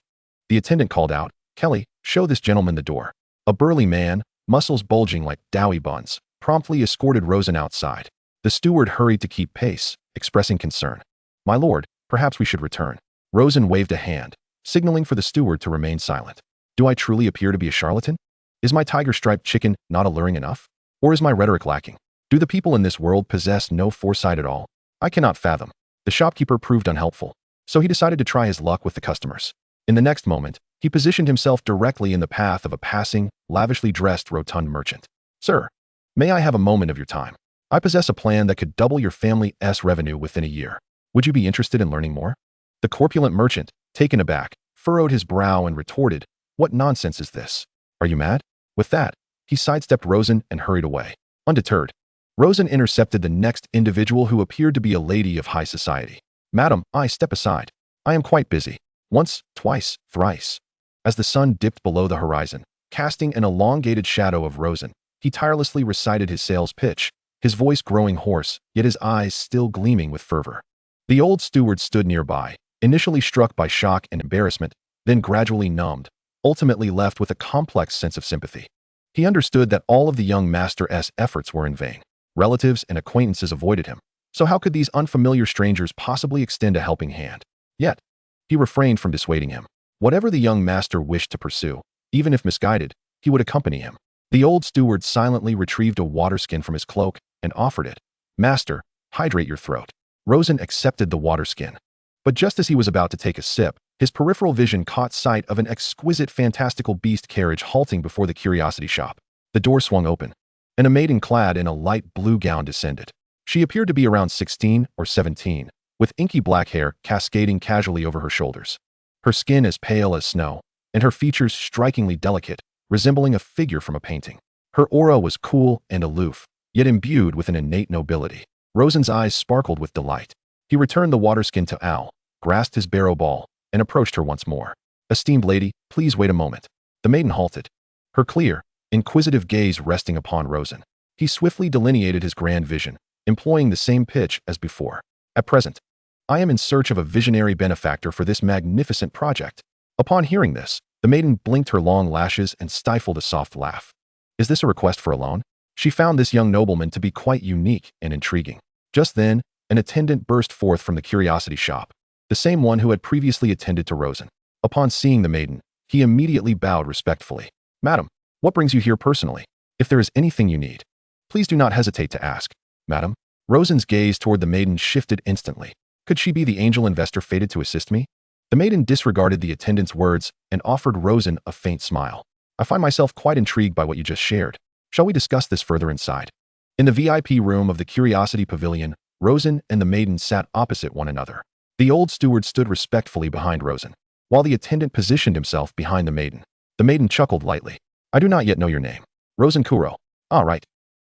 the attendant called out, Kelly, show this gentleman the door. A burly man, muscles bulging like doughy buns, promptly escorted Rosen outside. The steward hurried to keep pace, expressing concern. My lord, perhaps we should return. Rosen waved a hand, signaling for the steward to remain silent. Do I truly appear to be a charlatan? Is my tiger-striped chicken not alluring enough? Or is my rhetoric lacking? Do the people in this world possess no foresight at all? I cannot fathom. The shopkeeper proved unhelpful, so he decided to try his luck with the customers. In the next moment, he positioned himself directly in the path of a passing, lavishly dressed rotund merchant. Sir, may I have a moment of your time? I possess a plan that could double your family's revenue within a year. Would you be interested in learning more? The corpulent merchant, taken aback, furrowed his brow and retorted, What nonsense is this? Are you mad? With that, he sidestepped Rosen and hurried away. Undeterred, Rosen intercepted the next individual who appeared to be a lady of high society. Madam, step aside. I am quite busy. Once, twice, thrice. As the sun dipped below the horizon, casting an elongated shadow of Rosen, he tirelessly recited his sales pitch, his voice growing hoarse, yet his eyes still gleaming with fervor. The old steward stood nearby, initially struck by shock and embarrassment, then gradually numbed, ultimately left with a complex sense of sympathy. He understood that all of the young master's efforts were in vain. Relatives and acquaintances avoided him, So how could these unfamiliar strangers possibly extend a helping hand? Yet, he refrained from dissuading him. Whatever the young master wished to pursue, even if misguided, he would accompany him. The old steward silently retrieved a water skin from his cloak and offered it. Master, hydrate your throat. Rosen accepted the water skin. But just as he was about to take a sip, his peripheral vision caught sight of an exquisite fantastical beast carriage halting before the curiosity shop. The door swung open, and a maiden clad in a light blue gown descended. She appeared to be around 16 or 17, with inky black hair cascading casually over her shoulders. Her skin as pale as snow, and her features strikingly delicate, resembling a figure from a painting. Her aura was cool and aloof, yet imbued with an innate nobility. Rosen's eyes sparkled with delight. He returned the water skin to Al, grasped his barrow ball, and approached her once more. Esteemed lady, please wait a moment. The maiden halted, her clear, inquisitive gaze resting upon Rosen. He swiftly delineated his grand vision, employing the same pitch as before. At present, I am in search of a visionary benefactor for this magnificent project. Upon hearing this, the maiden blinked her long lashes and stifled a soft laugh. Is this a request for a loan? She found this young nobleman to be quite unique and intriguing. Just then, an attendant burst forth from the curiosity shop, the same one who had previously attended to Rosen. Upon seeing the maiden, he immediately bowed respectfully. Madam, what brings you here personally? If there is anything you need, please do not hesitate to ask. Madam? Rosen's gaze toward the maiden shifted instantly. Could she be the angel investor fated to assist me? The maiden disregarded the attendant's words and offered Rosen a faint smile. I find myself quite intrigued by what you just shared. Shall we discuss this further inside? In the VIP room of the Curiosity Pavilion, Rosen and the maiden sat opposite one another. The old steward stood respectfully behind Rosen, while the attendant positioned himself behind the maiden. The maiden chuckled lightly. I do not yet know your name. Rosen Kuro. Ah, right.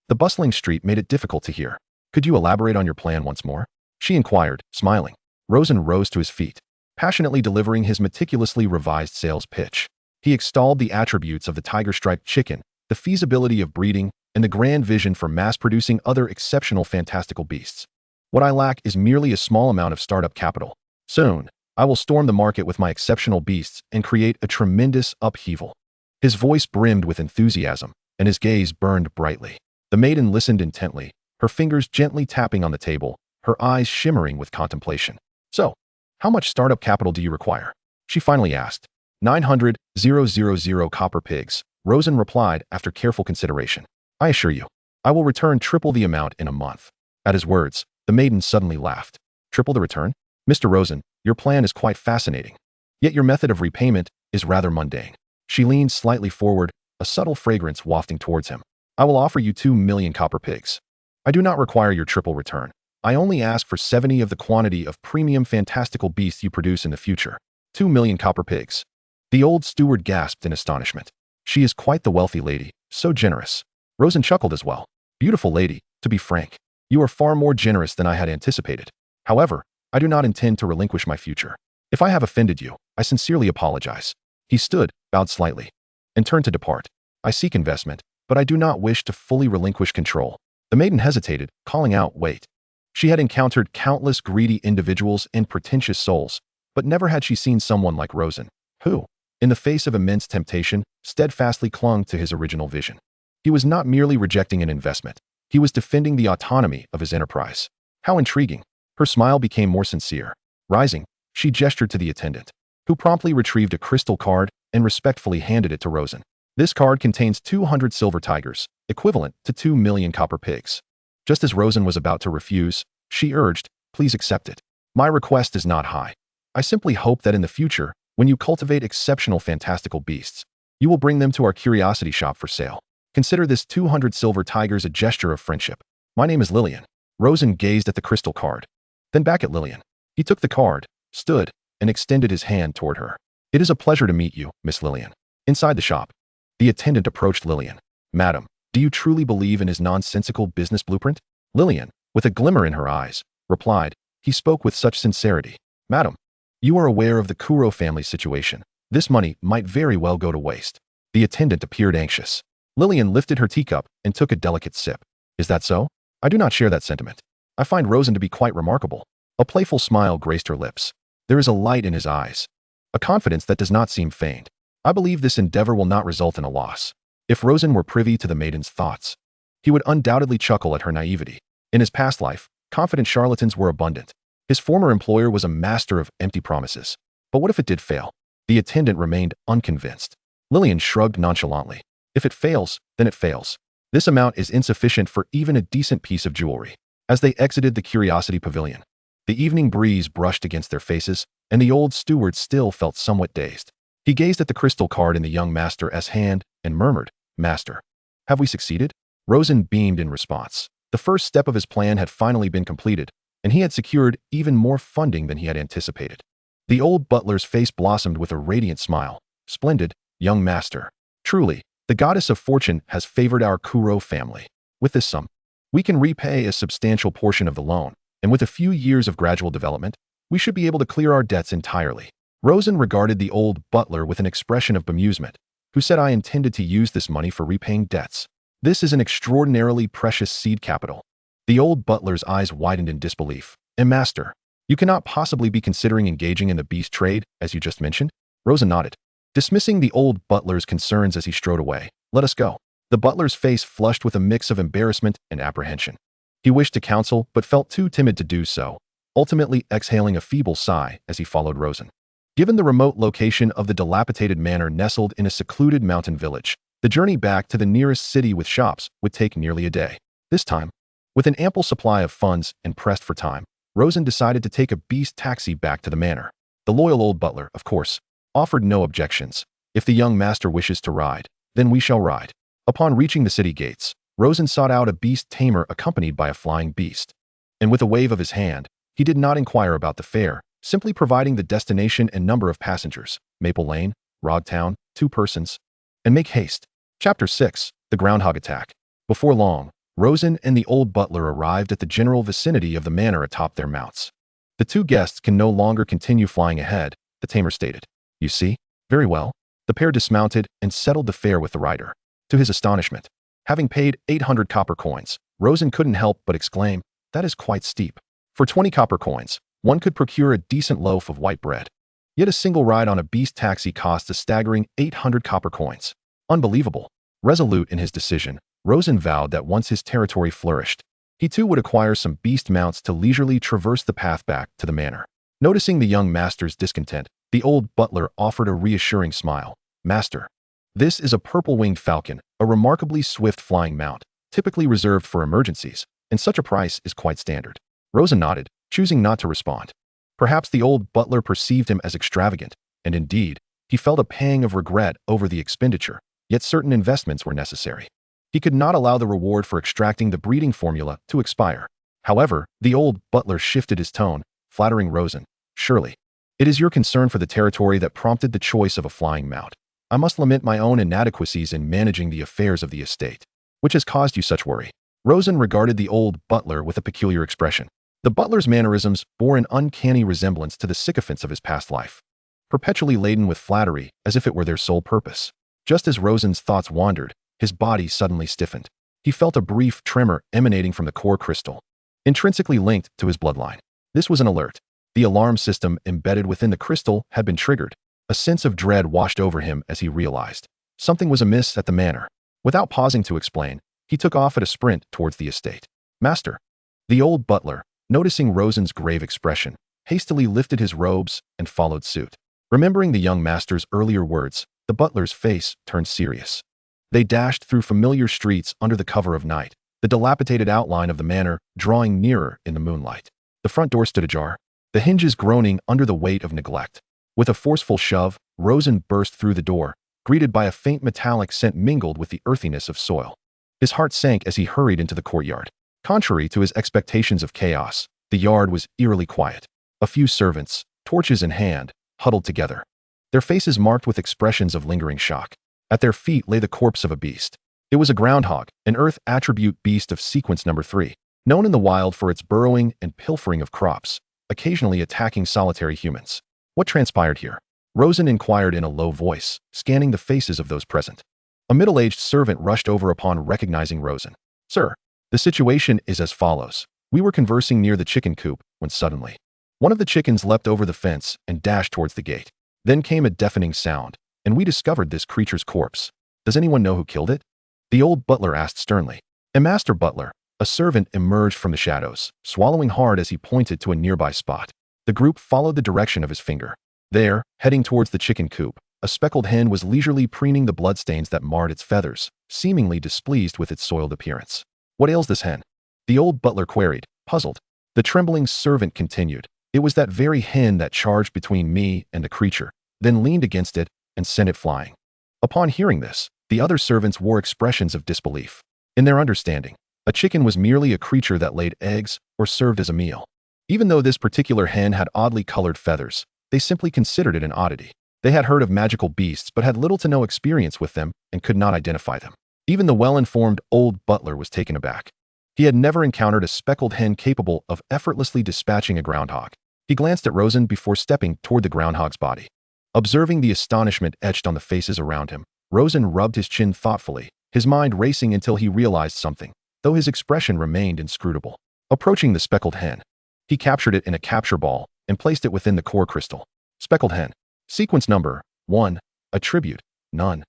The bustling street made it difficult to hear. Could you elaborate on your plan once more? She inquired, smiling. Rosen rose to his feet, passionately delivering his meticulously revised sales pitch. He extolled the attributes of the tiger-striped chicken, the feasibility of breeding, and the grand vision for mass-producing other exceptional fantastical beasts. What I lack is merely a small amount of startup capital. Soon, I will storm the market with my exceptional beasts and create a tremendous upheaval. His voice brimmed with enthusiasm, and his gaze burned brightly. The maiden listened intently, her fingers gently tapping on the table, her eyes shimmering with contemplation. So, how much startup capital do you require? She finally asked. 900,000 copper pigs, Rosen replied after careful consideration. I assure you, I will return triple the amount in a month. At his words, the maiden suddenly laughed. Triple the return? Mr. Rosen, your plan is quite fascinating. Yet your method of repayment is rather mundane. She leaned slightly forward, a subtle fragrance wafting towards him. I will offer you 2 million copper pigs. I do not require your triple return. I only ask for 70 of the quantity of premium fantastical beasts you produce in the future. 2 million copper pigs. The old steward gasped in astonishment. She is quite the wealthy lady, so generous. Rosen chuckled as well. Beautiful lady, to be frank, you are far more generous than I had anticipated. However, I do not intend to relinquish my future. If I have offended you, I sincerely apologize. He stood, bowed slightly, and turned to depart. I seek investment, but I do not wish to fully relinquish control. The maiden hesitated, calling out, wait. She had encountered countless greedy individuals and pretentious souls, but never had she seen someone like Rosen, who, in the face of immense temptation, steadfastly clung to his original vision. He was not merely rejecting an investment. He was defending the autonomy of his enterprise. How intriguing. Her smile became more sincere. Rising, she gestured to the attendant, who promptly retrieved a crystal card and respectfully handed it to Rosen. This card contains 200 silver tigers, equivalent to 2 million copper pigs. Just as Rosen was about to refuse, she urged, please accept it. My request is not high. I simply hope that in the future, when you cultivate exceptional fantastical beasts, you will bring them to our curiosity shop for sale. Consider this 200 silver tigers a gesture of friendship. My name is Lillian. Rosen gazed at the crystal card, then back at Lillian. He took the card, stood, and extended his hand toward her. It is a pleasure to meet you, Miss Lillian. Inside the shop, the attendant approached Lillian. Madam, do you truly believe in his nonsensical business blueprint? Lillian, with a glimmer in her eyes, replied. He spoke with such sincerity. Madam, you are aware of the Kuro family situation. This money might very well go to waste. The attendant appeared anxious. Lillian lifted her teacup and took a delicate sip. Is that so? I do not share that sentiment. I find Rosen to be quite remarkable. A playful smile graced her lips. There is a light in his eyes, a confidence that does not seem feigned. I believe this endeavor will not result in a loss. If Rosen were privy to the maiden's thoughts, he would undoubtedly chuckle at her naivety. In his past life, Confident charlatans were abundant. His former employer was a master of empty promises. But what if it did fail? The attendant remained unconvinced. Lillian shrugged nonchalantly. If it fails, then it fails. This amount is insufficient for even a decent piece of jewelry. As they exited the Curiosity Pavilion, the evening breeze brushed against their faces, and the old steward still felt somewhat dazed. He gazed at the crystal card in the young master's hand and murmured, "Master, have we succeeded?" Rosen beamed in response. The first step of his plan had finally been completed, and he had secured even more funding than he had anticipated. The old butler's face blossomed with a radiant smile. "Splendid, young master. Truly, the goddess of fortune has favored our Kuro family. With this sum, we can repay a substantial portion of the loan, and with a few years of gradual development, we should be able to clear our debts entirely." Rosen regarded the old butler with an expression of bemusement, who said, "I intended to use this money for repaying debts. This is an extraordinarily precious seed capital." The old butler's eyes widened in disbelief. "And master, you cannot possibly be considering engaging in the beast trade, as you just mentioned?" Rosen nodded, dismissing the old butler's concerns as he strode away. "Let us go." The butler's face flushed with a mix of embarrassment and apprehension. He wished to counsel, but felt too timid to do so, ultimately exhaling a feeble sigh as he followed Rosen. Given the remote location of the dilapidated manor nestled in a secluded mountain village, the journey back to the nearest city with shops would take nearly a day. This time, with an ample supply of funds and pressed for time, Rosen decided to take a beast taxi back to the manor. The loyal old butler, of course, offered no objections. "If the young master wishes to ride, then we shall ride." Upon reaching the city gates, Rosen sought out a beast tamer accompanied by a flying beast. And with a wave of his hand, he did not inquire about the fare, simply providing the destination and number of passengers. Maple Lane, Rogtown, 2 persons. And make haste. Chapter 6, The Groundhog Attack. Before long, Rosen and the old butler arrived at the general vicinity of the manor atop their mounts. "The 2 guests can no longer continue flying ahead," the tamer stated. "You see? Very well." The pair dismounted and settled the fare with the rider. To his astonishment, having paid 800 copper coins, Rosen couldn't help but exclaim, "That is quite steep. For 20 copper coins, one could procure a decent loaf of white bread. Yet a single ride on a beast taxi costs a staggering 800 copper coins. Unbelievable." Resolute in his decision, Rosen vowed that once his territory flourished, he too would acquire some beast mounts to leisurely traverse the path back to the manor. Noticing the young master's discontent, the old butler offered a reassuring smile. "Master, this is a purple-winged falcon, a remarkably swift flying mount, typically reserved for emergencies, and such a price is quite standard." Rosen nodded, choosing not to respond. Perhaps the old butler perceived him as extravagant, and indeed, he felt a pang of regret over the expenditure, yet certain investments were necessary. He could not allow the reward for extracting the breeding formula to expire. However, the old butler shifted his tone, flattering Rosen. "Surely, it is your concern for the territory that prompted the choice of a flying mount. I must lament my own inadequacies in managing the affairs of the estate, which has caused you such worry." Rosen regarded the old butler with a peculiar expression. The butler's mannerisms bore an uncanny resemblance to the sycophants of his past life, perpetually laden with flattery as if it were their sole purpose. Just as Rosen's thoughts wandered, his body suddenly stiffened. He felt a brief tremor emanating from the core crystal, intrinsically linked to his bloodline. This was an alert. The alarm system embedded within the crystal had been triggered. A sense of dread washed over him as he realized something was amiss at the manor. Without pausing to explain, he took off at a sprint towards the estate. "Master." The old butler, noticing Rosen's grave expression, hastily lifted his robes and followed suit. Remembering the young master's earlier words, the butler's face turned serious. They dashed through familiar streets under the cover of night, the dilapidated outline of the manor drawing nearer in the moonlight. The front door stood ajar, the hinges groaning under the weight of neglect. With a forceful shove, Rosen burst through the door, greeted by a faint metallic scent mingled with the earthiness of soil. His heart sank as he hurried into the courtyard. Contrary to his expectations of chaos, the yard was eerily quiet. A few servants, torches in hand, huddled together, their faces marked with expressions of lingering shock. At their feet lay the corpse of a beast. It was a groundhog, an earth attribute beast of sequence number 3, known in the wild for its burrowing and pilfering of crops, occasionally attacking solitary humans. What transpired here? Rosen inquired in a low voice, scanning the faces of those present. A middle-aged servant rushed over upon recognizing Rosen. "Sir, the situation is as follows. We were conversing near the chicken coop when suddenly, one of the chickens leapt over the fence and dashed towards the gate. Then came a deafening sound, and we discovered this creature's corpse. Does anyone know who killed it?" The old butler asked sternly. "A master butler," A servant emerged from the shadows, swallowing hard as he pointed to a nearby spot. The group followed the direction of his finger. There, heading towards the chicken coop, a speckled hen was leisurely preening the bloodstains that marred its feathers, seemingly displeased with its soiled appearance. "What ails this hen?" the old butler queried, puzzled. The trembling servant continued, "It was that very hen that charged between me and the creature, then leaned against it and sent it flying." Upon hearing this, the other servants wore expressions of disbelief. In their understanding, a chicken was merely a creature that laid eggs or served as a meal. Even though this particular hen had oddly colored feathers, they simply considered it an oddity. They had heard of magical beasts but had little to no experience with them and could not identify them. Even the well-informed old butler was taken aback. He had never encountered a speckled hen capable of effortlessly dispatching a groundhog. He glanced at Rosen before stepping toward the groundhog's body. Observing the astonishment etched on the faces around him, Rosen rubbed his chin thoughtfully, his mind racing until he realized something, though his expression remained inscrutable. Approaching the speckled hen, he captured it in a capture ball and placed it within the core crystal. Speckled hen. Sequence number 1. Attribute, none.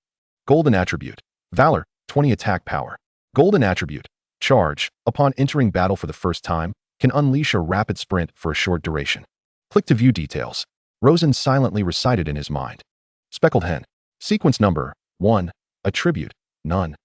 Golden attribute. Valor, 20 attack power. Golden attribute. Charge, upon entering battle for the first time, can unleash a rapid sprint for a short duration. Click to view details. Rosen silently recited in his mind. Speckled hen. Sequence number 1. Attribute, none.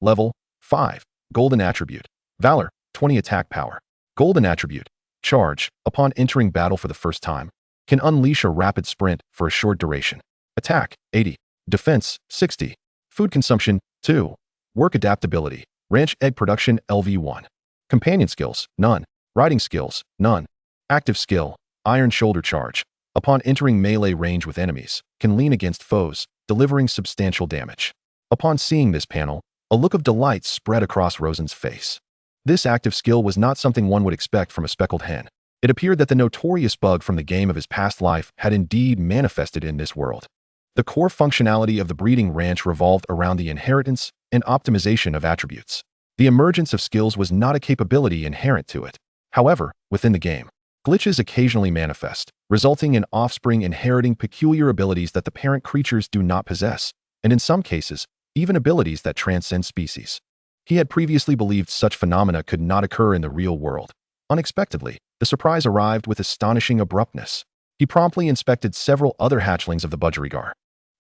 Level 5. Golden attribute. Valor, 20 attack power. Golden attribute. Charge, upon entering battle for the first time, can unleash a rapid sprint for a short duration. Attack, 80. Defense, 60. Food consumption, 2. Work adaptability. Ranch egg production, LV1. Companion skills, none. Riding skills, none. Active skill, iron shoulder charge. Upon entering melee range with enemies, can lean against foes, delivering substantial damage. Upon seeing this panel, a look of delight spread across Rosen's face. This active skill was not something one would expect from a speckled hen. It appeared that the notorious bug from the game of his past life had indeed manifested in this world. The core functionality of the breeding ranch revolved around the inheritance and optimization of attributes. The emergence of skills was not a capability inherent to it. However, within the game, glitches occasionally manifest, resulting in offspring inheriting peculiar abilities that the parent creatures do not possess, and in some cases, even abilities that transcend species. He had previously believed such phenomena could not occur in the real world. Unexpectedly, the surprise arrived with astonishing abruptness. He promptly inspected several other hatchlings of the budgerigar.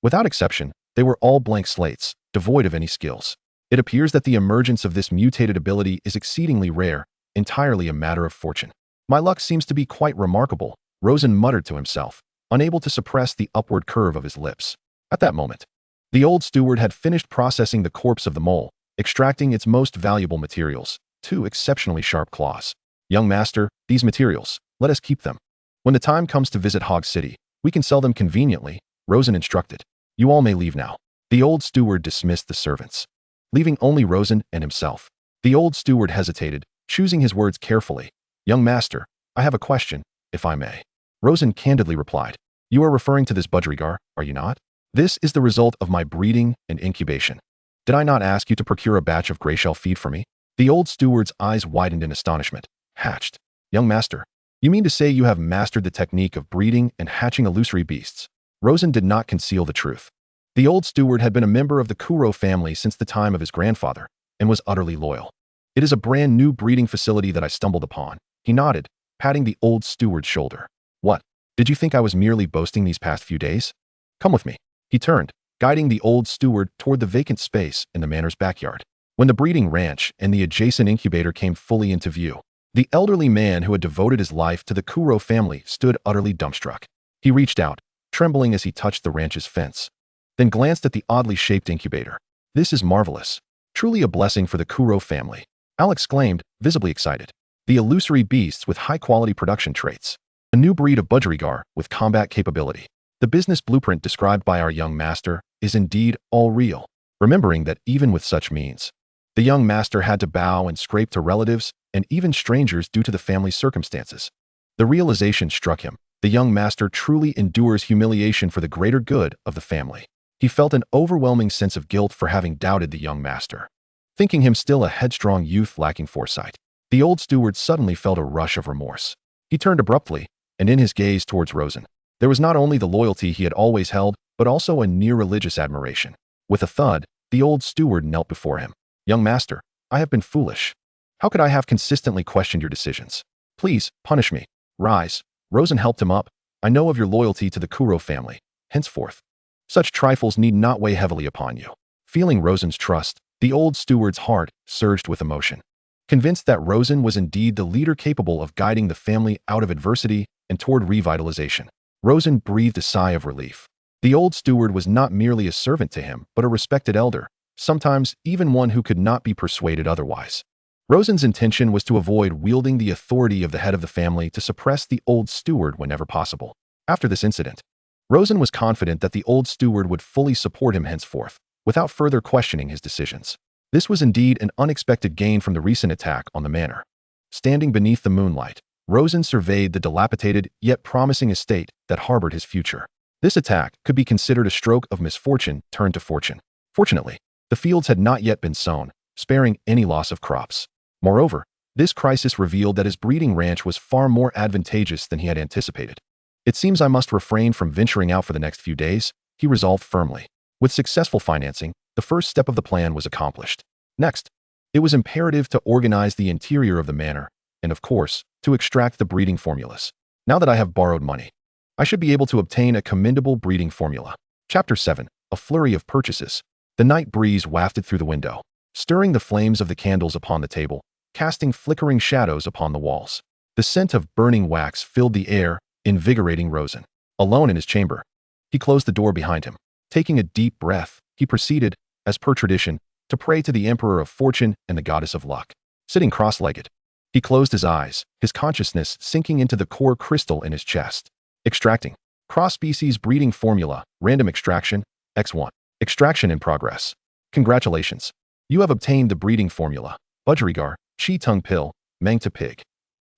Without exception, they were all blank slates, devoid of any skills. It appears that the emergence of this mutated ability is exceedingly rare, entirely a matter of fortune. My luck seems to be quite remarkable, Rosen muttered to himself, unable to suppress the upward curve of his lips. At that moment, the old steward had finished processing the corpse of the mole, extracting its most valuable materials, 2 exceptionally sharp claws. "Young master, these materials, let us keep them. When the time comes to visit Hog City, we can sell them conveniently," Rosen instructed. "You all may leave now." The old steward dismissed the servants, leaving only Rosen and himself. The old steward hesitated, choosing his words carefully. "Young master, I have a question, if I may." Rosen candidly replied. "You are referring to this budgerigar, are you not? This is the result of my breeding and incubation. Did I not ask you to procure a batch of grayshell feed for me?" The old steward's eyes widened in astonishment. "Hatched? Young master, you mean to say you have mastered the technique of breeding and hatching illusory beasts?" Rosen did not conceal the truth. The old steward had been a member of the Kuro family since the time of his grandfather, and was utterly loyal. "It is a brand new breeding facility that I stumbled upon," he nodded, patting the old steward's shoulder. "What? Did you think I was merely boasting these past few days? Come with me." He turned, guiding the old steward toward the vacant space in the manor's backyard. When the breeding ranch and the adjacent incubator came fully into view, the elderly man who had devoted his life to the Kuro family stood utterly dumbstruck. He reached out, trembling as he touched the ranch's fence, then glanced at the oddly shaped incubator. "This is marvelous. Truly a blessing for the Kuro family," Al exclaimed, visibly excited. "The illusory beasts with high-quality production traits. A new breed of budgerigar with combat capability. The business blueprint described by our young master is indeed all real." Remembering that even with such means, the young master had to bow and scrape to relatives and even strangers due to the family's circumstances. The realization struck him. The young master truly endures humiliation for the greater good of the family. He felt an overwhelming sense of guilt for having doubted the young master, thinking him still a headstrong youth lacking foresight. The old steward suddenly felt a rush of remorse. He turned abruptly, and in his gaze towards Rosen, there was not only the loyalty he had always held, but also a near-religious admiration. With a thud, the old steward knelt before him. "Young master, I have been foolish. How could I have consistently questioned your decisions? Please, punish me. Rise. Rosen helped him up. I know of your loyalty to the Kuro family. Henceforth, such trifles need not weigh heavily upon you. Feeling Rosen's trust, the old steward's heart surged with emotion. Convinced that Rosen was indeed the leader capable of guiding the family out of adversity and toward revitalization, Rosen breathed a sigh of relief. The old steward was not merely a servant to him, but a respected elder, sometimes even one who could not be persuaded otherwise. Rosen's intention was to avoid wielding the authority of the head of the family to suppress the old steward whenever possible. After this incident, Rosen was confident that the old steward would fully support him henceforth, without further questioning his decisions. This was indeed an unexpected gain from the recent attack on the manor. Standing beneath the moonlight, Rosen surveyed the dilapidated yet promising estate that harbored his future. This attack could be considered a stroke of misfortune turned to fortune. Fortunately, the fields had not yet been sown, sparing any loss of crops. Moreover, this crisis revealed that his breeding ranch was far more advantageous than he had anticipated. It seems I must refrain from venturing out for the next few days, he resolved firmly. With successful financing, the first step of the plan was accomplished. Next, it was imperative to organize the interior of the manor, and of course, to extract the breeding formulas. Now that I have borrowed money, I should be able to obtain a commendable breeding formula. Chapter 7. A flurry of purchases. The night breeze wafted through the window, stirring the flames of the candles upon the table, casting flickering shadows upon the walls. The scent of burning wax filled the air, invigorating Rosen. Alone in his chamber, he closed the door behind him. Taking a deep breath, he proceeded, as per tradition, to pray to the Emperor of Fortune and the Goddess of Luck. Sitting cross-legged, he closed his eyes, his consciousness sinking into the core crystal in his chest. Extracting. Cross-species breeding formula, random extraction, X1. Extraction in progress. Congratulations. You have obtained the breeding formula. Budgerigar, Chi-Tung Pill, Mangta Pig.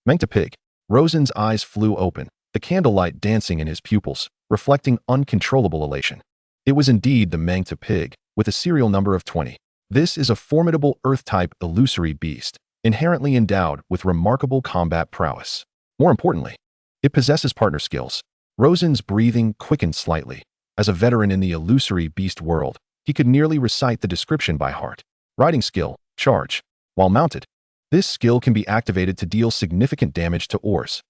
Mangta Pig. Rosen's eyes flew open, the candlelight dancing in his pupils, reflecting uncontrollable elation. It was indeed the Mangta Pig, with a serial number of 20. This is a formidable Earth-type illusory beast, inherently endowed with remarkable combat prowess. More importantly, it possesses partner skills. Rosen's breathing quickened slightly. As a veteran in the illusory beast world, he could nearly recite the description by heart. Riding skill, charge. While mounted, this skill can be activated to deal significant damage to ores.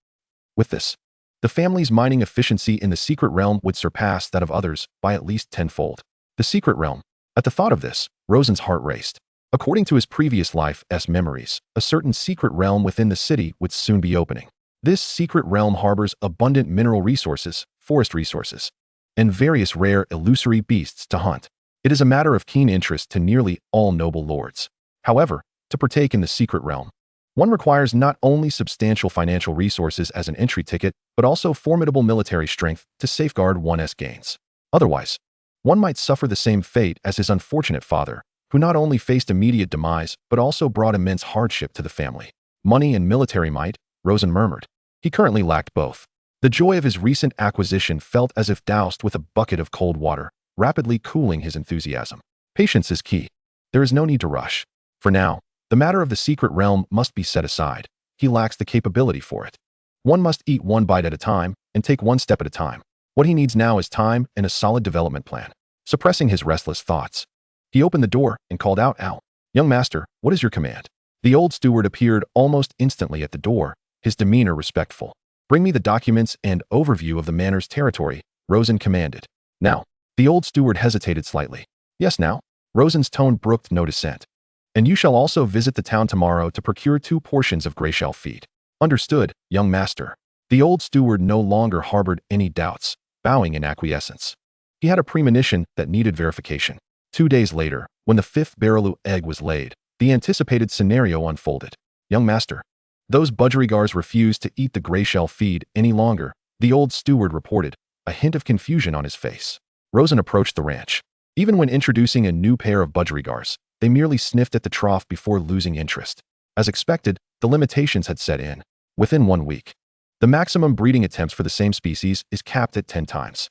With this, the family's mining efficiency in the secret realm would surpass that of others by at least tenfold. The secret realm. At the thought of this, Rosen's heart raced. According to his previous life's memories, a certain secret realm within the city would soon be opening. This secret realm harbors abundant mineral resources, forest resources, and various rare illusory beasts to hunt. It is a matter of keen interest to nearly all noble lords. However, to partake in the secret realm, one requires not only substantial financial resources as an entry ticket, but also formidable military strength to safeguard one's gains. Otherwise, one might suffer the same fate as his unfortunate father, who not only faced immediate demise, but also brought immense hardship to the family. Money and military might, Rosen murmured. He currently lacked both. The joy of his recent acquisition felt as if doused with a bucket of cold water, rapidly cooling his enthusiasm. Patience is key. There is no need to rush. For now, the matter of the secret realm must be set aside. He lacks the capability for it. One must eat one bite at a time and take one step at a time. What he needs now is time and a solid development plan. Suppressing his restless thoughts, he opened the door and called out, "Ow. Young master, what is your command?" The old steward appeared almost instantly at the door, his demeanor respectful. "Bring me the documents and overview of the manor's territory," Rosen commanded. "Now." The old steward hesitated slightly. "Yes, now?" Rosen's tone brooked no dissent. "And you shall also visit the town tomorrow to procure 2 portions of greyshell feed." "Understood, young master." The old steward no longer harbored any doubts, bowing in acquiescence. He had a premonition that needed verification. 2 days later, when the 5th Barrelu egg was laid, the anticipated scenario unfolded. "Young master, those budgerigars refuse to eat the greyshell feed any longer," the old steward reported, a hint of confusion on his face. Rosen approached the ranch. Even when introducing a new pair of budgerigars, they merely sniffed at the trough before losing interest. As expected, the limitations had set in. Within 1 week, the maximum breeding attempts for the same species is capped at 10 times.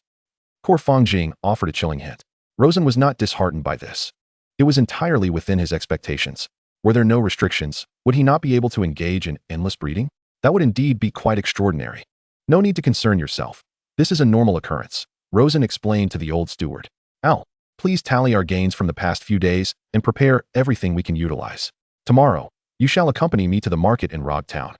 Korfangjing offered a chilling hint. Rosen was not disheartened by this. It was entirely within his expectations. Were there no restrictions, would he not be able to engage in endless breeding? That would indeed be quite extraordinary. "No need to concern yourself. This is a normal occurrence," Rosen explained to the old steward. "Al, please tally our gains from the past few days and prepare everything we can utilize. Tomorrow, You shall accompany me to the market in Rogtown.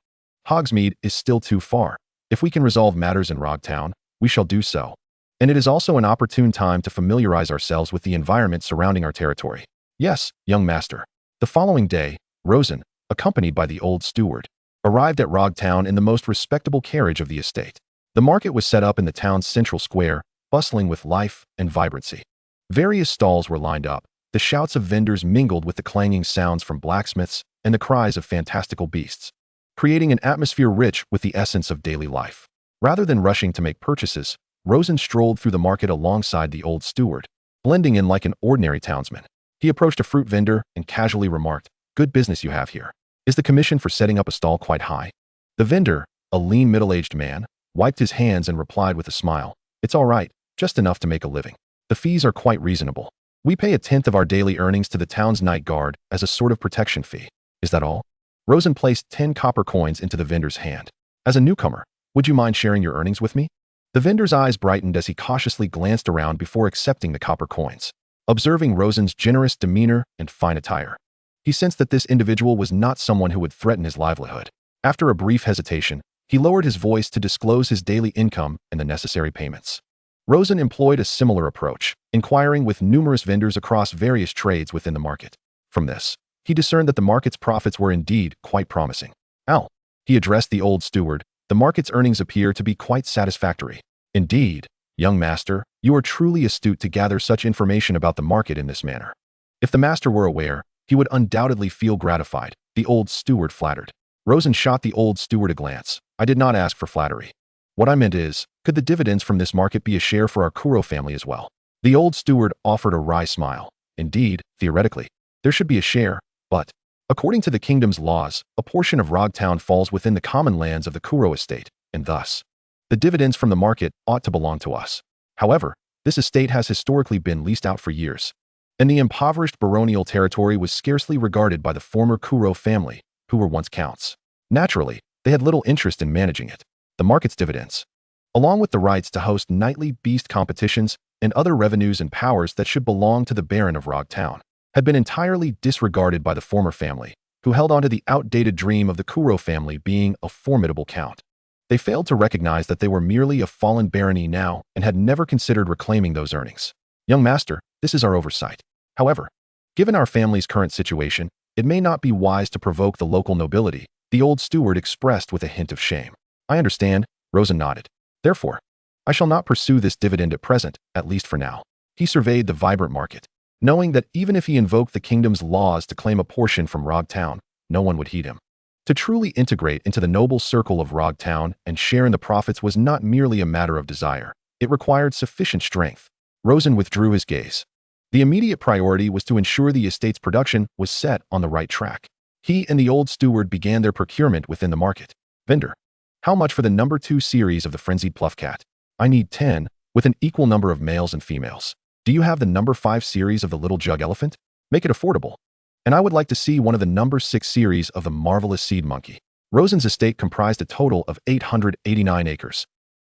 Hogsmeade is still too far. If we can resolve matters in Rogtown, we shall do so. And it is also an opportune time to familiarize ourselves with the environment surrounding our territory. Yes, young master. The following day, Rosen, accompanied by the old steward, arrived at Rogtown in the most respectable carriage of the estate. The market was set up in the town's central square, bustling with life and vibrancy. Various stalls were lined up. The shouts of vendors mingled with the clanging sounds from blacksmiths and the cries of fantastical beasts, creating an atmosphere rich with the essence of daily life. Rather than rushing to make purchases, Rosen strolled through the market alongside the old steward, blending in like an ordinary townsman. He approached a fruit vendor and casually remarked, "Good business you have here. Is the commission for setting up a stall quite high?" The vendor, a lean middle-aged man, wiped his hands and replied with a smile, "It's all right, just enough to make a living. The fees are quite reasonable. We pay 1/10 of our daily earnings to the town's night guard as a sort of protection fee." "Is that all?" Rosen placed 10 copper coins into the vendor's hand. "As a newcomer, would you mind sharing your earnings with me?" The vendor's eyes brightened as he cautiously glanced around before accepting the copper coins. Observing Rosen's generous demeanor and fine attire, he sensed that this individual was not someone who would threaten his livelihood. After a brief hesitation, he lowered his voice to disclose his daily income and the necessary payments. Rosen employed a similar approach, inquiring with numerous vendors across various trades within the market. From this, he discerned that the market's profits were indeed quite promising. "Al," he addressed the old steward, "the market's earnings appear to be quite satisfactory." "Indeed, young master, you are truly astute to gather such information about the market in this manner." If the master were aware, he would undoubtedly feel gratified, the old steward flattered. Rosen shot the old steward a glance. "I did not ask for flattery. What I meant is, could the dividends from this market be a share for our Kuro family as well?" The old steward offered a wry smile. "Indeed, theoretically, there should be a share, but according to the kingdom's laws, a portion of Rogtown falls within the common lands of the Kuro estate, and thus, the dividends from the market ought to belong to us. However, this estate has historically been leased out for years, and the impoverished baronial territory was scarcely regarded by the former Kuro family, who were once counts. Naturally, they had little interest in managing it. The market's dividends, along with the rights to host nightly beast competitions and other revenues and powers that should belong to the Baron of Rogtown, had been entirely disregarded by the former family, who held on to the outdated dream of the Kuro family being a formidable count. They failed to recognize that they were merely a fallen barony now and had never considered reclaiming those earnings. "Young master, this is our oversight. However, given our family's current situation, it may not be wise to provoke the local nobility," the old steward expressed with a hint of shame. "I understand," Rosen nodded. "Therefore, I shall not pursue this dividend at present, at least for now." He surveyed the vibrant market, knowing that even if he invoked the kingdom's laws to claim a portion from Rogtown, no one would heed him. To truly integrate into the noble circle of Rogtown and share in the profits was not merely a matter of desire. It required sufficient strength. Rosen withdrew his gaze. The immediate priority was to ensure the estate's production was set on the right track. He and the old steward began their procurement within the market. "Vendor, how much for the number 2 series of the frenzied Pluffcat?" "I need 10, with an equal number of males and females." "Do you have the number 5 series of the little jug elephant?" "Make it affordable. And I would like to see one of the number 6 series of the marvelous seed monkey." Rosen's estate comprised a total of 889 acres,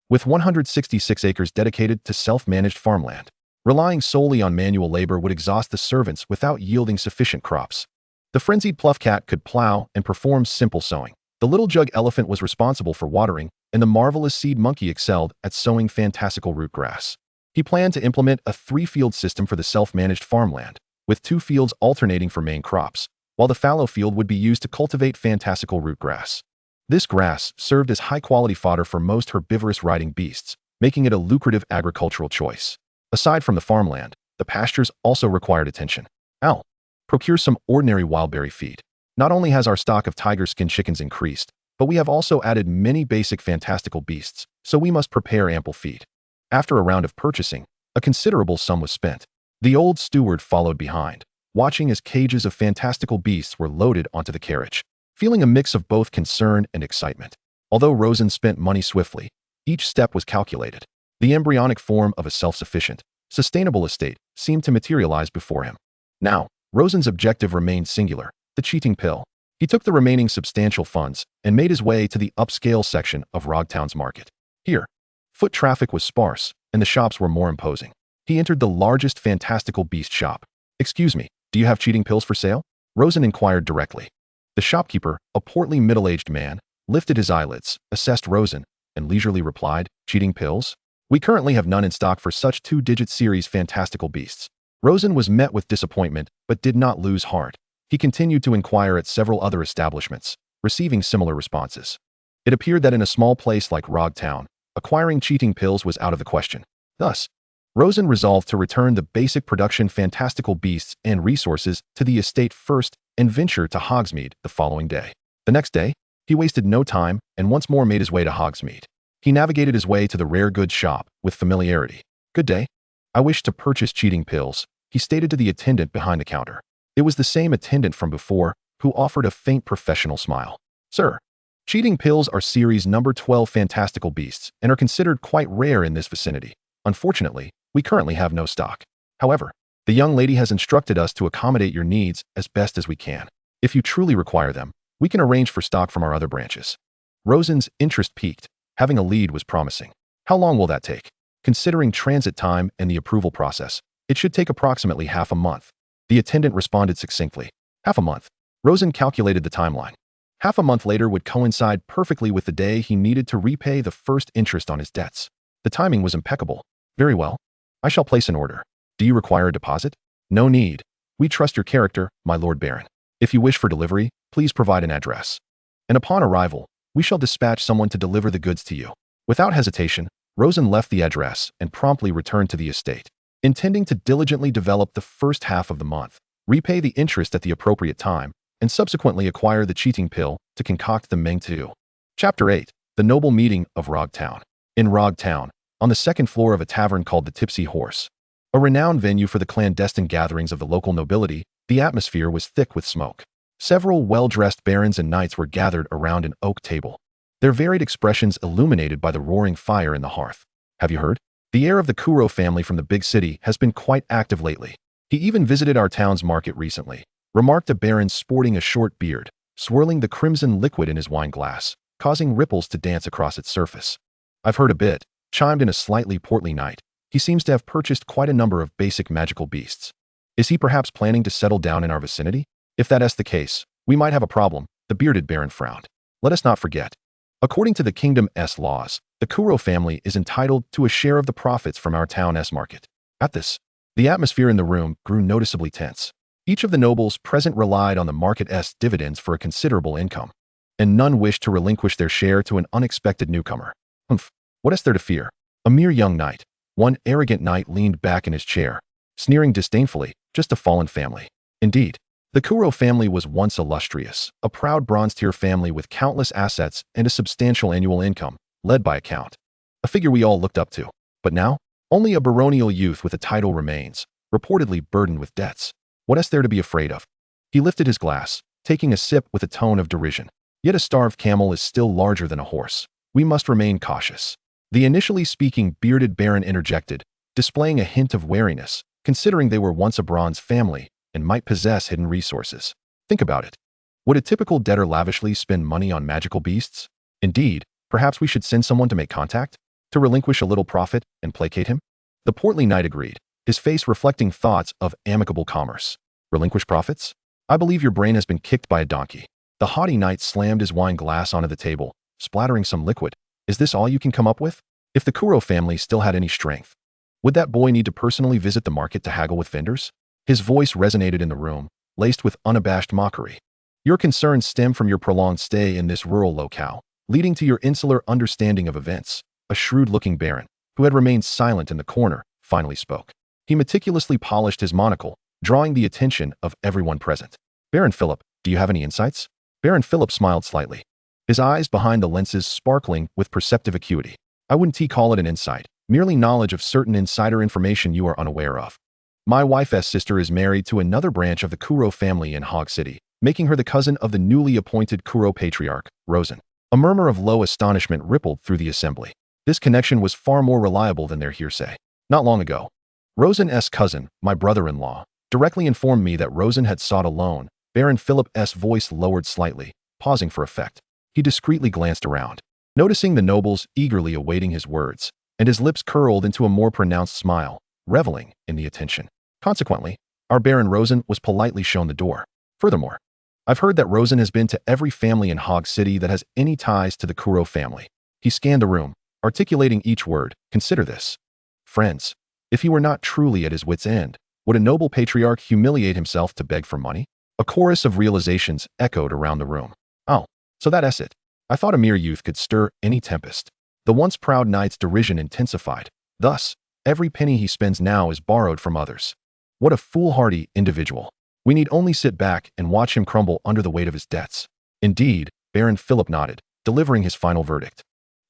with 166 acres dedicated to self-managed farmland. Relying solely on manual labor would exhaust the servants without yielding sufficient crops. The frenzied Pluffcat could plow and perform simple sowing. The little jug elephant was responsible for watering, and the marvelous seed monkey excelled at sowing fantastical root grass. He planned to implement a 3-field system for the self-managed farmland, with 2 fields alternating for main crops, while the fallow field would be used to cultivate fantastical root grass. This grass served as high-quality fodder for most herbivorous riding beasts, making it a lucrative agricultural choice. Aside from the farmland, the pastures also required attention. "Al, procure some ordinary wildberry feed. Not only has our stock of tiger skin chickens increased, but we have also added many basic fantastical beasts, so we must prepare ample feed." After a round of purchasing, a considerable sum was spent. The old steward followed behind, watching as cages of fantastical beasts were loaded onto the carriage, feeling a mix of both concern and excitement. Although Rosen spent money swiftly, each step was calculated. The embryonic form of a self-sufficient, sustainable estate seemed to materialize before him. Now, Rosen's objective remained singular: the cheating pill. He took the remaining substantial funds and made his way to the upscale section of Rogtown's market. Here, foot traffic was sparse, and the shops were more imposing. He entered the largest fantastical beast shop. "Excuse me, do you have cheating pills for sale?" Rosen inquired directly. The shopkeeper, a portly middle-aged man, lifted his eyelids, assessed Rosen, and leisurely replied, "Cheating pills? We currently have none in stock for such two-digit series fantastical beasts." Rosen was met with disappointment, but did not lose heart. He continued to inquire at several other establishments, receiving similar responses. It appeared that in a small place like Rogtown, acquiring cheating pills was out of the question. Thus, Rosen resolved to return the basic production fantastical beasts and resources to the estate first and venture to Hogsmeade the following day. The next day, he wasted no time and once more made his way to Hogsmeade. He navigated his way to the rare goods shop with familiarity. "Good day. I wish to purchase cheating pills," he stated to the attendant behind the counter. It was the same attendant from before who offered a faint professional smile. "Sir, cheating pills are series number 12 fantastical beasts and are considered quite rare in this vicinity. Unfortunately, we currently have no stock. However, the young lady has instructed us to accommodate your needs as best as we can. If you truly require them, we can arrange for stock from our other branches." Rosen's interest piqued. Having a lead was promising. "How long will that take?" Considering transit time and the approval process, it should take approximately half a month. The attendant responded succinctly. Half a month. Rosen calculated the timeline. Half a month later would coincide perfectly with the day he needed to repay the first interest on his debts. The timing was impeccable. "Very well. I shall place an order. Do you require a deposit?" "No need. We trust your character, my Lord Baron. If you wish for delivery, please provide an address. And upon arrival, we shall dispatch someone to deliver the goods to you." Without hesitation, Rosen left the address and promptly returned to the estate, intending to diligently develop the first half of the month, repay the interest at the appropriate time, and subsequently acquire the cheating pill to concoct the Meng Tu. Chapter 8. The Noble Meeting of Rogtown. In Rogtown, on the second floor of a tavern called the Tipsy Horse, a renowned venue for the clandestine gatherings of the local nobility, the atmosphere was thick with smoke. Several well-dressed barons and knights were gathered around an oak table, their varied expressions illuminated by the roaring fire in the hearth. "Have you heard? The heir of the Kuro family from the big city has been quite active lately. He even visited our town's market recently," remarked a baron sporting a short beard, swirling the crimson liquid in his wine glass, causing ripples to dance across its surface. "I've heard a bit," chimed in a slightly portly knight. "He seems to have purchased quite a number of basic magical beasts. Is he perhaps planning to settle down in our vicinity? If that is the case, we might have a problem." The bearded baron frowned. "Let us not forget. According to the kingdom's laws, the Kuro family is entitled to a share of the profits from our town's market." At this, the atmosphere in the room grew noticeably tense. Each of the nobles present relied on the market's dividends for a considerable income, and none wished to relinquish their share to an unexpected newcomer. "Humph, what is there to fear? A mere young knight." One arrogant knight leaned back in his chair, sneering disdainfully, "Just a fallen family." Indeed, the Kuro family was once illustrious, a proud bronze-tier family with countless assets and a substantial annual income, led by a count, a figure we all looked up to. But now, only a baronial youth with a title remains, reportedly burdened with debts. What is there to be afraid of? He lifted his glass, taking a sip with a tone of derision. "Yet a starved camel is still larger than a horse. We must remain cautious." The initially speaking bearded baron interjected, displaying a hint of wariness, considering they were once a bronze family and might possess hidden resources. Think about it. Would a typical debtor lavishly spend money on magical beasts? Indeed, perhaps we should send someone to make contact, to relinquish a little profit and placate him? The portly knight agreed, his face reflecting thoughts of amicable commerce. "Relinquish profits? I believe your brain has been kicked by a donkey." The haughty knight slammed his wine glass onto the table, splattering some liquid. "Is this all you can come up with? If the Kuro family still had any strength, would that boy need to personally visit the market to haggle with vendors?" His voice resonated in the room, laced with unabashed mockery. "Your concerns stem from your prolonged stay in this rural locale, leading to your insular understanding of events." A shrewd-looking baron, who had remained silent in the corner, finally spoke. He meticulously polished his monocle, drawing the attention of everyone present. "Baron Philip, do you have any insights?" Baron Philip smiled slightly, his eyes behind the lenses sparkling with perceptive acuity. "I wouldn't call it an insight, merely knowledge of certain insider information you are unaware of. My wife's sister is married to another branch of the Kuro family in Hog City, making her the cousin of the newly appointed Kuro patriarch, Rosen." A murmur of low astonishment rippled through the assembly. This connection was far more reliable than their hearsay. "Not long ago, Rosen's cousin, my brother-in-law, directly informed me that Rosen had sought a loan." Baron Philip's voice lowered slightly, pausing for effect. He discreetly glanced around, noticing the nobles eagerly awaiting his words, and his lips curled into a more pronounced smile, reveling in the attention. Consequently, our Baron Rosen was politely shown the door. Furthermore, I've heard that Rosen has been to every family in Hog City that has any ties to the Kuro family. He scanned the room, articulating each word. Consider this. Friends, if he were not truly at his wit's end, would a noble patriarch humiliate himself to beg for money? A chorus of realizations echoed around the room. Oh, so that's it. I thought a mere youth could stir any tempest. The once proud knight's derision intensified. Thus, every penny he spends now is borrowed from others. What a foolhardy individual. We need only sit back and watch him crumble under the weight of his debts. Indeed, Baron Philip nodded, delivering his final verdict.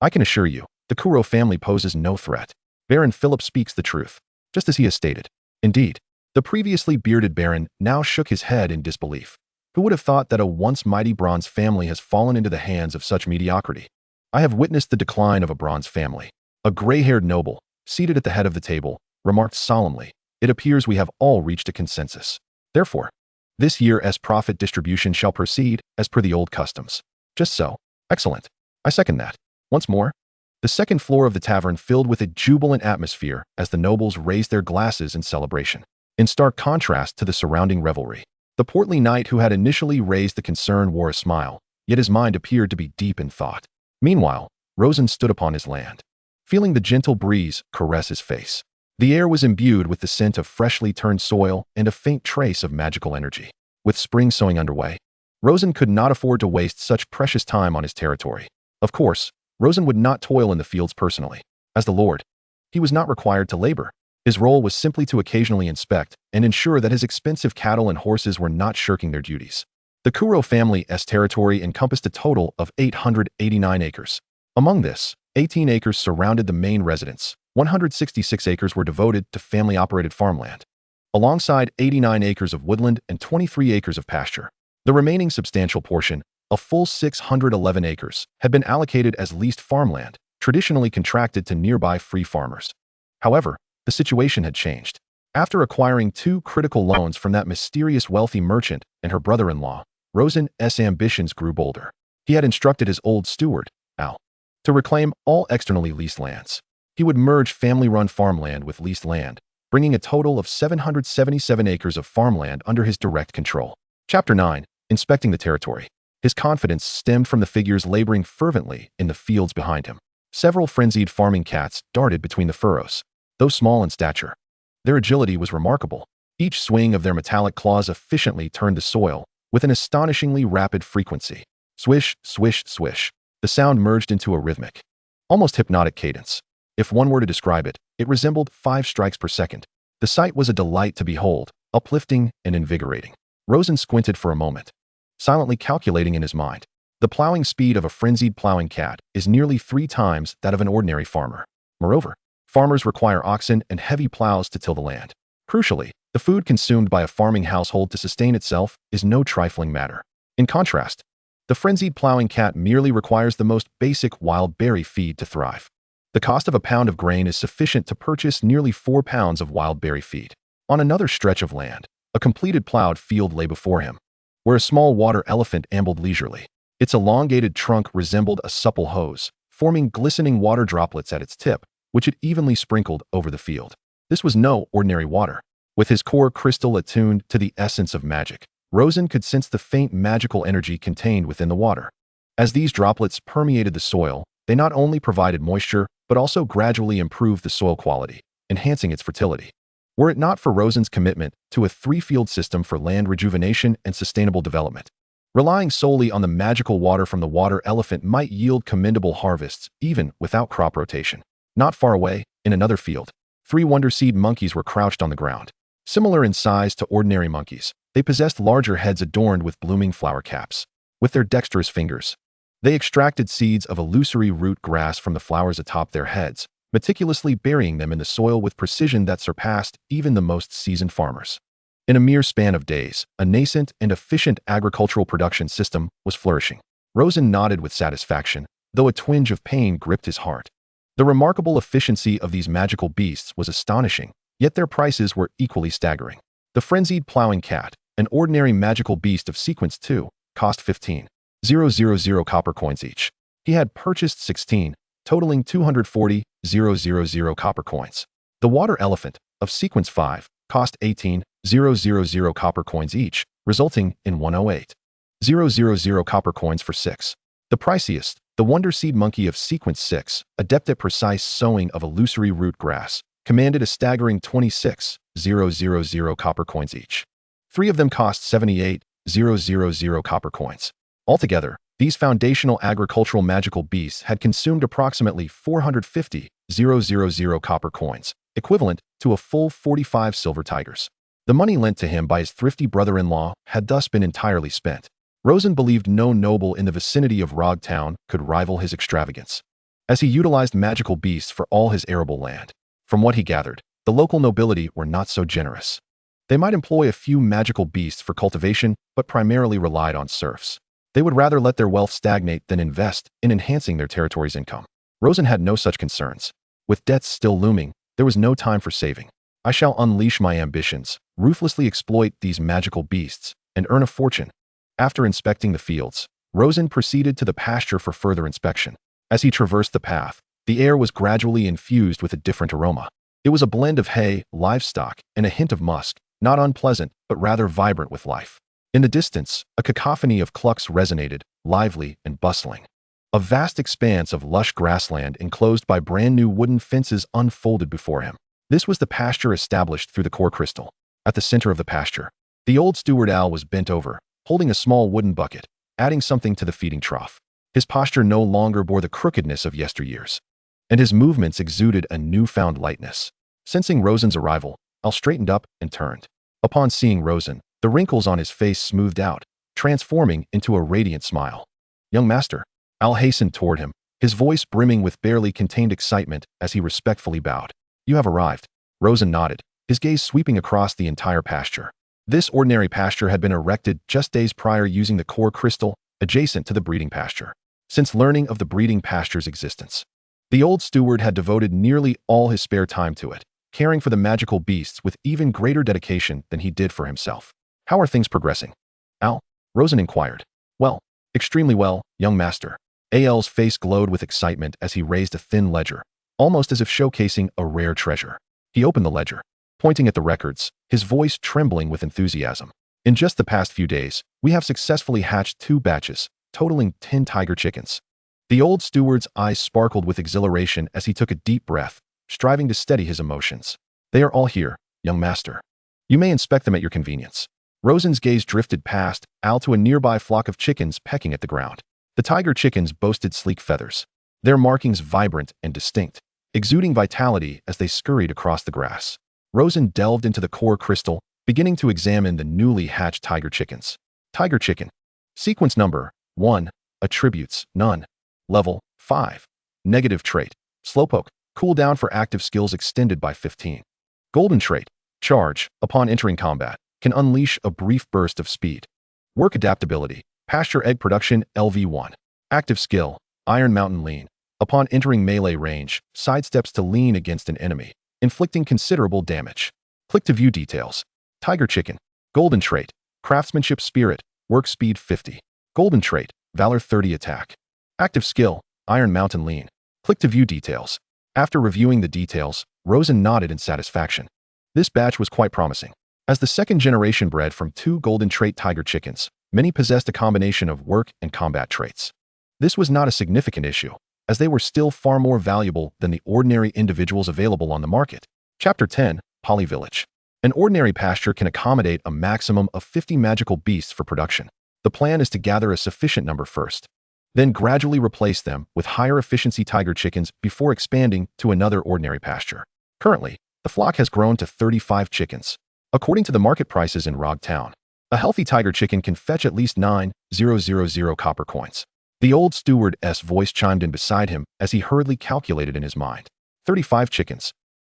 I can assure you, the Kuro family poses no threat. Baron Philip speaks the truth, just as he has stated. Indeed, the previously bearded baron now shook his head in disbelief. Who would have thought that a once mighty bronze family has fallen into the hands of such mediocrity? I have witnessed the decline of a bronze family. A gray-haired noble, seated at the head of the table, remarked solemnly, "It appears we have all reached a consensus. Therefore, this year's profit distribution shall proceed as per the old customs." Just so. Excellent. I second that. Once more, the second floor of the tavern filled with a jubilant atmosphere as the nobles raised their glasses in celebration. In stark contrast to the surrounding revelry, the portly knight who had initially raised the concern wore a smile, yet his mind appeared to be deep in thought. Meanwhile, Rosen stood upon his land, feeling the gentle breeze caress his face. The air was imbued with the scent of freshly turned soil and a faint trace of magical energy. With spring sowing underway, Rosen could not afford to waste such precious time on his territory. Of course, Rosen would not toil in the fields personally. As the lord, he was not required to labor. His role was simply to occasionally inspect and ensure that his expensive cattle and horses were not shirking their duties. The Kuro family's territory encompassed a total of 889 acres. Among this, 18 acres surrounded the main residence. 166 acres were devoted to family-operated farmland, alongside 89 acres of woodland and 23 acres of pasture. The remaining substantial portion, a full 611 acres, had been allocated as leased farmland, traditionally contracted to nearby free farmers. However, the situation had changed. After acquiring two critical loans from that mysterious wealthy merchant and her brother-in-law, Rosen's ambitions grew bolder. He had instructed his old steward, Al, to reclaim all externally leased lands. He would merge family-run farmland with leased land, bringing a total of 777 acres of farmland under his direct control. Chapter 9. Inspecting the territory. His confidence stemmed from the figures laboring fervently in the fields behind him. Several frenzied farming cats darted between the furrows. Though small in stature, their agility was remarkable. Each swing of their metallic claws efficiently turned the soil with an astonishingly rapid frequency. Swish, swish, swish. The sound merged into a rhythmic, almost hypnotic cadence. If one were to describe it, it resembled 5 strikes per second. The sight was a delight to behold, uplifting and invigorating. Rosen squinted for a moment, silently calculating in his mind. The plowing speed of a frenzied plowing cat is nearly 3 times that of an ordinary farmer. Moreover, farmers require oxen and heavy plows to till the land. Crucially, the food consumed by a farming household to sustain itself is no trifling matter. In contrast, the frenzied plowing cat merely requires the most basic wild berry feed to thrive. The cost of a pound of grain is sufficient to purchase nearly 4 pounds of wild berry feed. On another stretch of land, a completed plowed field lay before him, where a small water elephant ambled leisurely. Its elongated trunk resembled a supple hose, forming glistening water droplets at its tip, which it evenly sprinkled over the field. This was no ordinary water. With his core crystal attuned to the essence of magic, Rosen could sense the faint magical energy contained within the water. As these droplets permeated the soil, they not only provided moisture, but also gradually improved the soil quality, enhancing its fertility. Were it not for Rosen's commitment to a 3-field system for land rejuvenation and sustainable development, relying solely on the magical water from the water elephant might yield commendable harvests even without crop rotation. Not far away, in another field, 3 wonder seed monkeys were crouched on the ground. Similar in size to ordinary monkeys, they possessed larger heads adorned with blooming flower caps. With their dexterous fingers, they extracted seeds of illusory root grass from the flowers atop their heads, meticulously burying them in the soil with precision that surpassed even the most seasoned farmers. In a mere span of days, a nascent and efficient agricultural production system was flourishing. Rosen nodded with satisfaction, though a twinge of pain gripped his heart. The remarkable efficiency of these magical beasts was astonishing, yet their prices were equally staggering. The frenzied plowing cat, an ordinary magical beast of sequence 2, cost 15,000 copper coins each. He had purchased 16, totaling 240,000 copper coins. The water elephant, of sequence 5, cost 18,000 copper coins each, resulting in 108. 000 copper coins for 6. The priciest, the Wonder Seed Monkey of Sequence 6, adept at precise sowing of illusory root grass, commanded a staggering 26,000 copper coins each. 3 of them cost 78,000 copper coins. Altogether, these foundational agricultural magical beasts had consumed approximately 450,000 copper coins, equivalent to a full 45 silver tigers. The money lent to him by his thrifty brother-in-law had thus been entirely spent. Rosen believed no noble in the vicinity of Rog Town could rival his extravagance, as he utilized magical beasts for all his arable land. From what he gathered, the local nobility were not so generous. They might employ a few magical beasts for cultivation, but primarily relied on serfs. They would rather let their wealth stagnate than invest in enhancing their territory's income. Rosen had no such concerns. With debts still looming, there was no time for saving. I shall unleash my ambitions, ruthlessly exploit these magical beasts, and earn a fortune. After inspecting the fields, Rosen proceeded to the pasture for further inspection. As he traversed the path, the air was gradually infused with a different aroma. It was a blend of hay, livestock, and a hint of musk, not unpleasant, but rather vibrant with life. In the distance, a cacophony of clucks resonated, lively and bustling. A vast expanse of lush grassland enclosed by brand-new wooden fences unfolded before him. This was the pasture established through the core crystal. At the center of the pasture, the old steward owl was bent over, holding a small wooden bucket, adding something to the feeding trough. His posture no longer bore the crookedness of yesteryears, and his movements exuded a newfound lightness. Sensing Rosen's arrival, Al straightened up and turned. Upon seeing Rosen, the wrinkles on his face smoothed out, transforming into a radiant smile. "Young master." Al hastened toward him, his voice brimming with barely contained excitement as he respectfully bowed. "You have arrived." Rosen nodded, his gaze sweeping across the entire pasture. This ordinary pasture had been erected just days prior using the core crystal adjacent to the breeding pasture. Since learning of the breeding pasture's existence, the old steward had devoted nearly all his spare time to it, caring for the magical beasts with even greater dedication than he did for himself. "How are things progressing, Al?" Rosen inquired. "Well, extremely well, young master." Al's face glowed with excitement as he raised a thin ledger, almost as if showcasing a rare treasure. He opened the ledger, pointing at the records, his voice trembling with enthusiasm. "In just the past few days, we have successfully hatched 2 batches, totaling 10 tiger chickens." The old steward's eyes sparkled with exhilaration as he took a deep breath, striving to steady his emotions. "They are all here, young master. You may inspect them at your convenience." Rosen's gaze drifted past Al to a nearby flock of chickens pecking at the ground. The tiger chickens boasted sleek feathers, their markings vibrant and distinct, exuding vitality as they scurried across the grass. Rosen delved into the core crystal, beginning to examine the newly hatched tiger chickens. Tiger chicken. Sequence number 1. Attributes, none. Level 5. Negative trait. Slowpoke. Cooldown for active skills extended by 15. Golden trait. Charge. Upon entering combat, can unleash a brief burst of speed. Work adaptability. Pasture egg production LV1. Active skill. Iron Mountain Lean. Upon entering melee range, sidesteps to lean against an enemy, inflicting considerable damage. Click to view details. Tiger chicken. Golden trait. Craftsmanship spirit. Work speed 50. Golden trait. Valor 30 attack. Active skill. Iron Mountain Lean. Click to view details. After reviewing the details, Rosen nodded in satisfaction. This batch was quite promising. As the second generation bred from 2 golden trait tiger chickens, many possessed a combination of work and combat traits. This was not a significant issue, as they were still far more valuable than the ordinary individuals available on the market. Chapter 10. Poly Village. An ordinary pasture can accommodate a maximum of 50 magical beasts for production. The plan is to gather a sufficient number first, then gradually replace them with higher efficiency tiger chickens before expanding to another ordinary pasture. Currently, the flock has grown to 35 chickens. According to the market prices in Rog Town, a healthy tiger chicken can fetch at least 9,000 copper coins. The old steward's voice chimed in beside him as he hurriedly calculated in his mind. 35 chickens.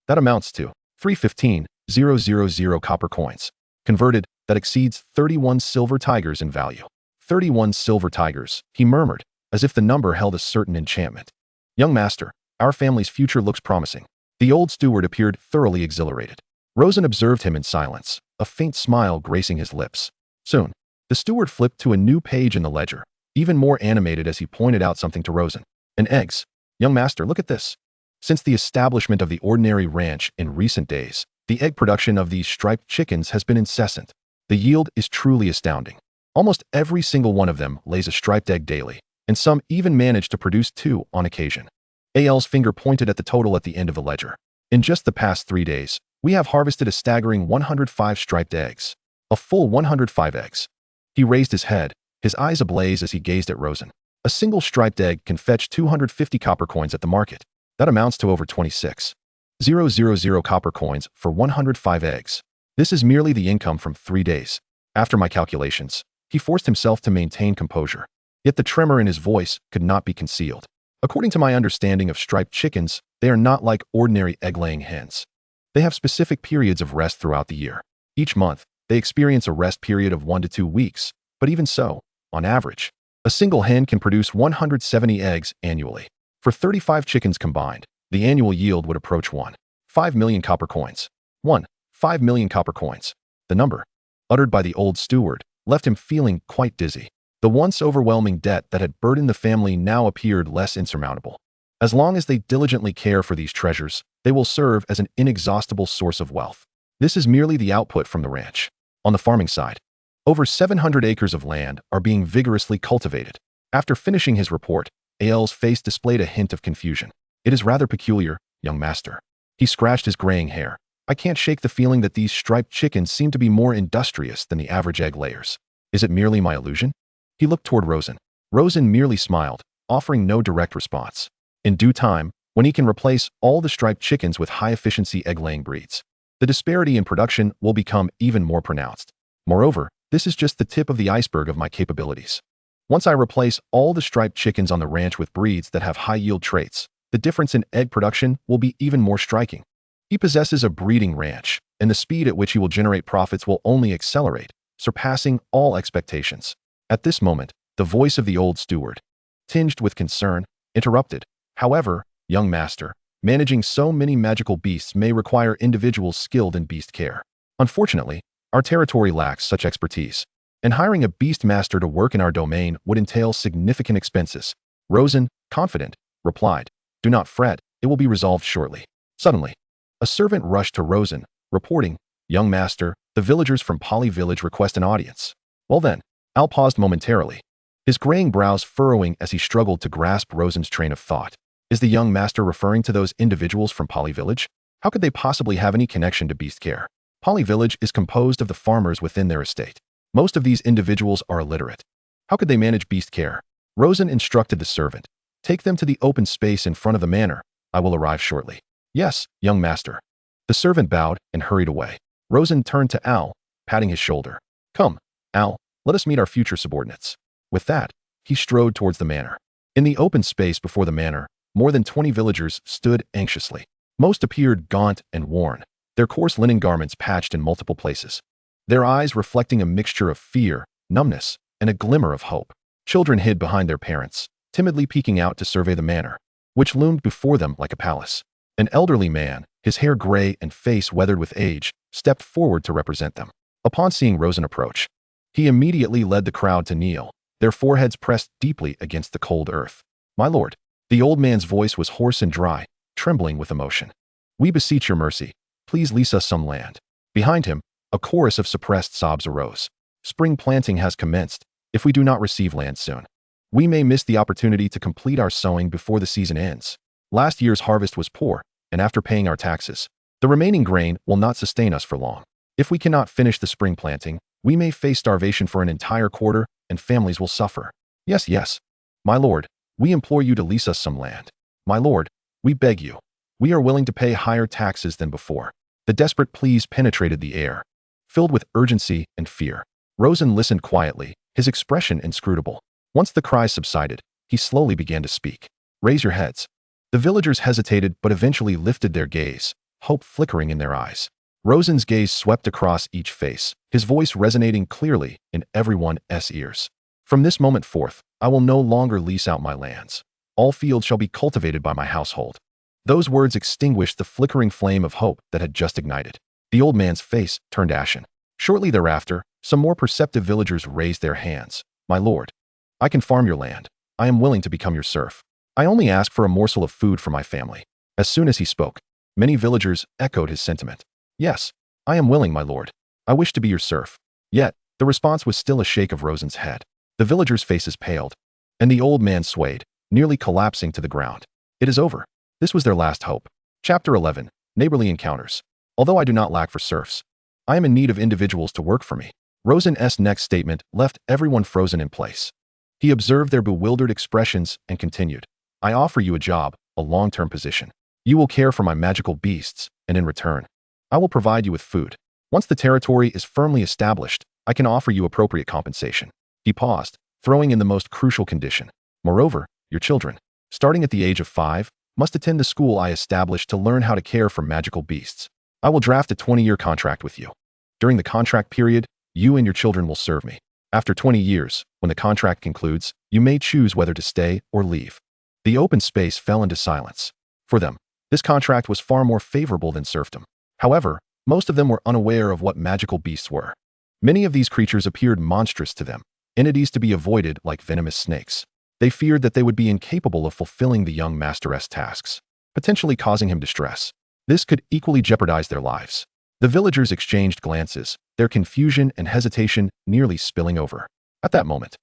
That amounts to 315,000 copper coins. Converted, that exceeds 31 silver tigers in value. 31 silver tigers, he murmured, as if the number held a certain enchantment. "Young master, our family's future looks promising." The old steward appeared thoroughly exhilarated. Rosen observed him in silence, a faint smile gracing his lips. Soon, the steward flipped to a new page in the ledger, even more animated as he pointed out something to Rosen. "And eggs. Young master, look at this." Since the establishment of the ordinary ranch in recent days, the egg production of these striped chickens has been incessant. The yield is truly astounding. Almost every single one of them lays a striped egg daily, and some even manage to produce 2 on occasion. AL's finger pointed at the total at the end of the ledger. In just the past 3 days, we have harvested a staggering 105 striped eggs. A full 105 eggs. He raised his head, his eyes ablaze as he gazed at Rosen. A single striped egg can fetch 250 copper coins at the market. That amounts to over 26,000 copper coins for 105 eggs. This is merely the income from 3 days. After my calculations, he forced himself to maintain composure. Yet the tremor in his voice could not be concealed. According to my understanding of striped chickens, they are not like ordinary egg-laying hens. They have specific periods of rest throughout the year. Each month, they experience a rest period of 1 to 2 weeks, but even so, on average, a single hen can produce 170 eggs annually. For 35 chickens combined, the annual yield would approach 1.5 million copper coins. 1.5 million copper coins. The number, uttered by the old steward, left him feeling quite dizzy. The once overwhelming debt that had burdened the family now appeared less insurmountable. As long as they diligently care for these treasures, they will serve as an inexhaustible source of wealth. This is merely the output from the ranch. On the farming side, over 700 acres of land are being vigorously cultivated. After finishing his report, AL's face displayed a hint of confusion. It is rather peculiar, young master. He scratched his graying hair. I can't shake the feeling that these striped chickens seem to be more industrious than the average egg layers. Is it merely my illusion? He looked toward Rosen. Rosen merely smiled, offering no direct response. In due time, when he can replace all the striped chickens with high-efficiency egg-laying breeds, the disparity in production will become even more pronounced. Moreover, this is just the tip of the iceberg of my capabilities. Once I replace all the striped chickens on the ranch with breeds that have high-yield traits, the difference in egg production will be even more striking. He possesses a breeding ranch, and the speed at which he will generate profits will only accelerate, surpassing all expectations. At this moment, the voice of the old steward, tinged with concern, interrupted. However, young master, managing so many magical beasts may require individuals skilled in beast care. Unfortunately, our territory lacks such expertise, and hiring a beast master to work in our domain would entail significant expenses. Rosen, confident, replied, "Do not fret, it will be resolved shortly." Suddenly, a servant rushed to Rosen, reporting, "Young master, the villagers from Poly Village request an audience." Well then, Al paused momentarily, his graying brows furrowing as he struggled to grasp Rosen's train of thought. Is the young master referring to those individuals from Poly Village? How could they possibly have any connection to beast care? Poly Village is composed of the farmers within their estate. Most of these individuals are illiterate. How could they manage beast care? Rosen instructed the servant, "Take them to the open space in front of the manor. I will arrive shortly." "Yes, young master." The servant bowed and hurried away. Rosen turned to Al, patting his shoulder. "Come, Al, let us meet our future subordinates." With that, he strode towards the manor. In the open space before the manor, more than 20 villagers stood anxiously. Most appeared gaunt and worn, their coarse linen garments patched in multiple places, their eyes reflecting a mixture of fear, numbness, and a glimmer of hope. Children hid behind their parents, timidly peeking out to survey the manor, which loomed before them like a palace. An elderly man, his hair gray and face weathered with age, stepped forward to represent them. Upon seeing Rosen approach, he immediately led the crowd to kneel, their foreheads pressed deeply against the cold earth. "My lord." The old man's voice was hoarse and dry, trembling with emotion. "We beseech your mercy. Please lease us some land." Behind him, a chorus of suppressed sobs arose. "Spring planting has commenced. If we do not receive land soon, we may miss the opportunity to complete our sowing before the season ends. Last year's harvest was poor, and after paying our taxes, the remaining grain will not sustain us for long. If we cannot finish the spring planting, we may face starvation for an entire quarter, and families will suffer. Yes, yes. My lord, we implore you to lease us some land. My lord, we beg you. We are willing to pay higher taxes than before." The desperate pleas penetrated the air, filled with urgency and fear. Rosen listened quietly, his expression inscrutable. Once the cries subsided, he slowly began to speak. "Raise your heads." The villagers hesitated but eventually lifted their gaze, hope flickering in their eyes. Rosen's gaze swept across each face, his voice resonating clearly in everyone's ears. "From this moment forth, I will no longer lease out my lands. All fields shall be cultivated by my household." Those words extinguished the flickering flame of hope that had just ignited. The old man's face turned ashen. Shortly thereafter, some more perceptive villagers raised their hands. "My lord, I can farm your land. I am willing to become your serf. I only ask for a morsel of food for my family." As soon as he spoke, many villagers echoed his sentiment. "Yes, I am willing, my lord. I wish to be your serf. Yet, The response was still a shake of Rosen's head. The villagers' faces paled, and the old man swayed, nearly collapsing to the ground. It is over. This was their last hope. Chapter 11. Neighborly Encounters. Although I do not lack for serfs, I am in need of individuals to work for me. Rosen's next statement left everyone frozen in place. He observed their bewildered expressions and continued. I offer you a job, a long-term position. You will care for my magical beasts, and in return, I will provide you with food. Once the territory is firmly established, I can offer you appropriate compensation. He paused, throwing in the most crucial condition. Moreover, your children, starting at the age of 5, must attend the school I established to learn how to care for magical beasts. I will draft a 20-year contract with you. During the contract period, you and your children will serve me. After 20 years, when the contract concludes, you may choose whether to stay or leave. The open space fell into silence. For them, this contract was far more favorable than serfdom. However, most of them were unaware of what magical beasts were. Many of these creatures appeared monstrous to them, entities to be avoided like venomous snakes. They feared that they would be incapable of fulfilling the young master's tasks, potentially causing him distress. This could equally jeopardize their lives. The villagers exchanged glances, their confusion and hesitation nearly spilling over. At that moment,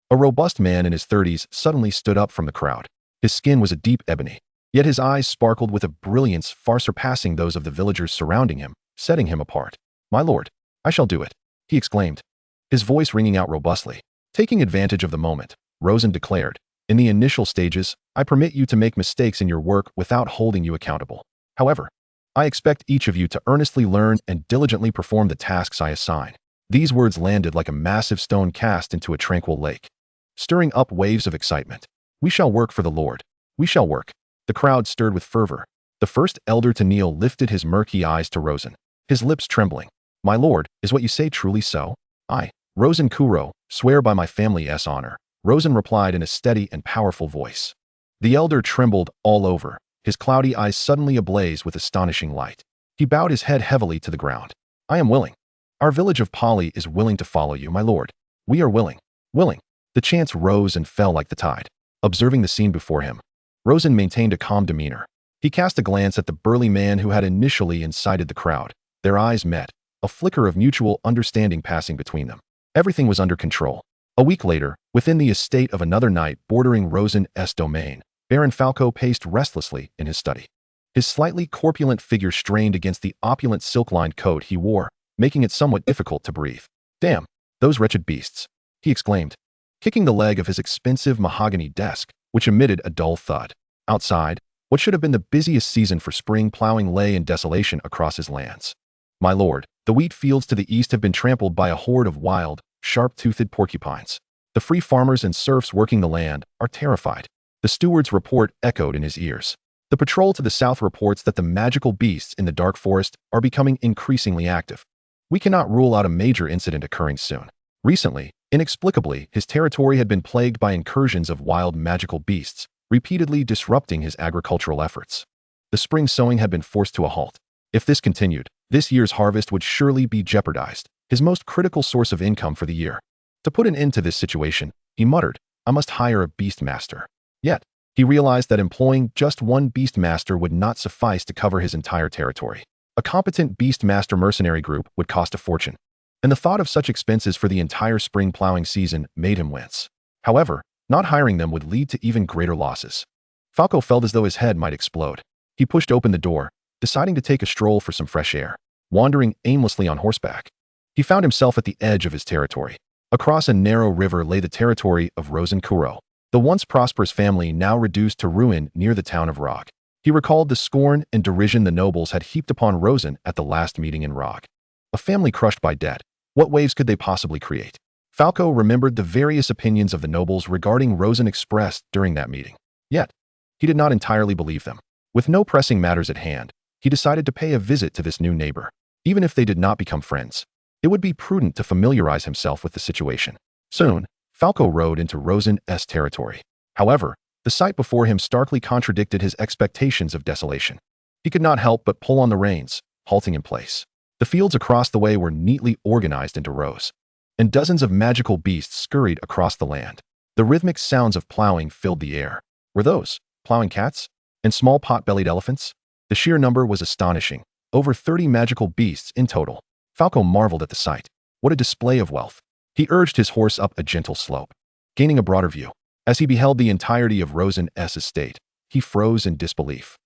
a robust man in his 30s suddenly stood up from the crowd. His skin was a deep ebony, yet his eyes sparkled with a brilliance far surpassing those of the villagers surrounding him, setting him apart. My lord, I shall do it, he exclaimed, his voice ringing out robustly. Taking advantage of the moment, Rosen declared, in the initial stages, I permit you to make mistakes in your work without holding you accountable. However, I expect each of you to earnestly learn and diligently perform the tasks I assign. These words landed like a massive stone cast into a tranquil lake, stirring up waves of excitement. We shall work for the Lord. We shall work. The crowd stirred with fervor. The first elder to kneel lifted his murky eyes to Rosen, his lips trembling. My lord, is what you say truly so? I, Rosen Kuro, swear by my family's honor, Rosen replied in a steady and powerful voice. The elder trembled all over, his cloudy eyes suddenly ablaze with astonishing light. He bowed his head heavily to the ground. I am willing. Our village of Pali is willing to follow you, my lord. We are willing. Willing. The chants rose and fell like the tide. Observing the scene before him, Rosen maintained a calm demeanor. He cast a glance at the burly man who had initially incited the crowd. Their eyes met, a flicker of mutual understanding passing between them. Everything was under control. A week later, within the estate of another knight bordering Rosen's domain, Baron Falco paced restlessly in his study. His slightly corpulent figure strained against the opulent silk-lined coat he wore, making it somewhat difficult to breathe. Damn, those wretched beasts, he exclaimed, kicking the leg of his expensive mahogany desk, which emitted a dull thud. Outside, what should have been the busiest season for spring plowing lay in desolation across his lands. My lord, the wheat fields to the east have been trampled by a horde of wild, sharp-toothed porcupines. The free farmers and serfs working the land are terrified. The steward's report echoed in his ears. The patrol to the south reports that the magical beasts in the dark forest are becoming increasingly active. We cannot rule out a major incident occurring soon. Recently, inexplicably, his territory had been plagued by incursions of wild magical beasts, repeatedly disrupting his agricultural efforts. The spring sowing had been forced to a halt. If this continued, this year's harvest would surely be jeopardized, his most critical source of income for the year. To put an end to this situation, he muttered, I must hire a beast master. Yet, he realized that employing just one beast master would not suffice to cover his entire territory. A competent beast master mercenary group would cost a fortune, and the thought of such expenses for the entire spring plowing season made him wince. However, not hiring them would lead to even greater losses. Falco felt as though his head might explode. He pushed open the door, deciding to take a stroll for some fresh air. Wandering aimlessly on horseback, he found himself at the edge of his territory. Across a narrow river lay the territory of Rosen Kuro, the once prosperous family now reduced to ruin near the town of Rog. He recalled the scorn and derision the nobles had heaped upon Rosen at the last meeting in Rog. A family crushed by debt. What waves could they possibly create? Falco remembered the various opinions of the nobles regarding Rosen expressed during that meeting. Yet, he did not entirely believe them. With no pressing matters at hand, he decided to pay a visit to this new neighbor. Even if they did not become friends, it would be prudent to familiarize himself with the situation. Soon, Falco rode into Rosen's territory. However, the sight before him starkly contradicted his expectations of desolation. He could not help but pull on the reins, halting in place. The fields across the way were neatly organized into rows, and dozens of magical beasts scurried across the land. The rhythmic sounds of plowing filled the air. Were those plowing cats and small pot-bellied elephants? The sheer number was astonishing. Over 30 magical beasts in total. Falco marveled at the sight. What a display of wealth. He urged his horse up a gentle slope, gaining a broader view. As he beheld the entirety of Rosen's estate, he froze in disbelief.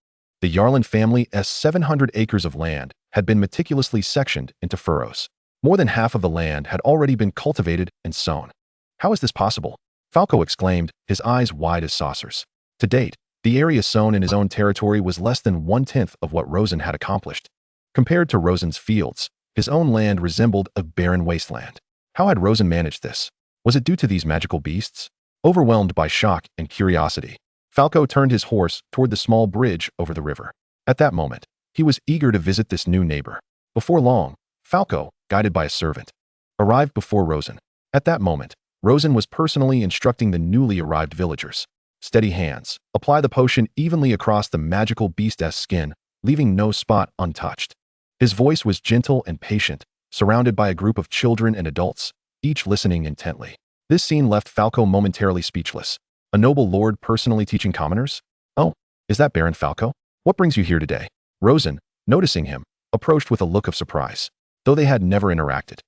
The Yarland family's 700 acres of land had been meticulously sectioned into furrows. More than half of the land had already been cultivated and sown. How is this possible? Falco exclaimed, his eyes wide as saucers. To date, the area sown in his own territory was less than 1/10 of what Rosen had accomplished. Compared to Rosen's fields, his own land resembled a barren wasteland. How had Rosen managed this? Was it due to these magical beasts? Overwhelmed by shock and curiosity, Falco turned his horse toward the small bridge over the river. At that moment, he was eager to visit this new neighbor. Before long, Falco, guided by a servant, arrived before Rosen. At that moment, Rosen was personally instructing the newly arrived villagers. Steady hands, apply the potion evenly across the magical beast's skin, leaving no spot untouched. His voice was gentle and patient, surrounded by a group of children and adults, each listening intently. This scene left Falco momentarily speechless. A noble lord personally teaching commoners? Oh, is that Baron Falco? What brings you here today? Rosen, noticing him, approached with a look of surprise, though they had never interacted.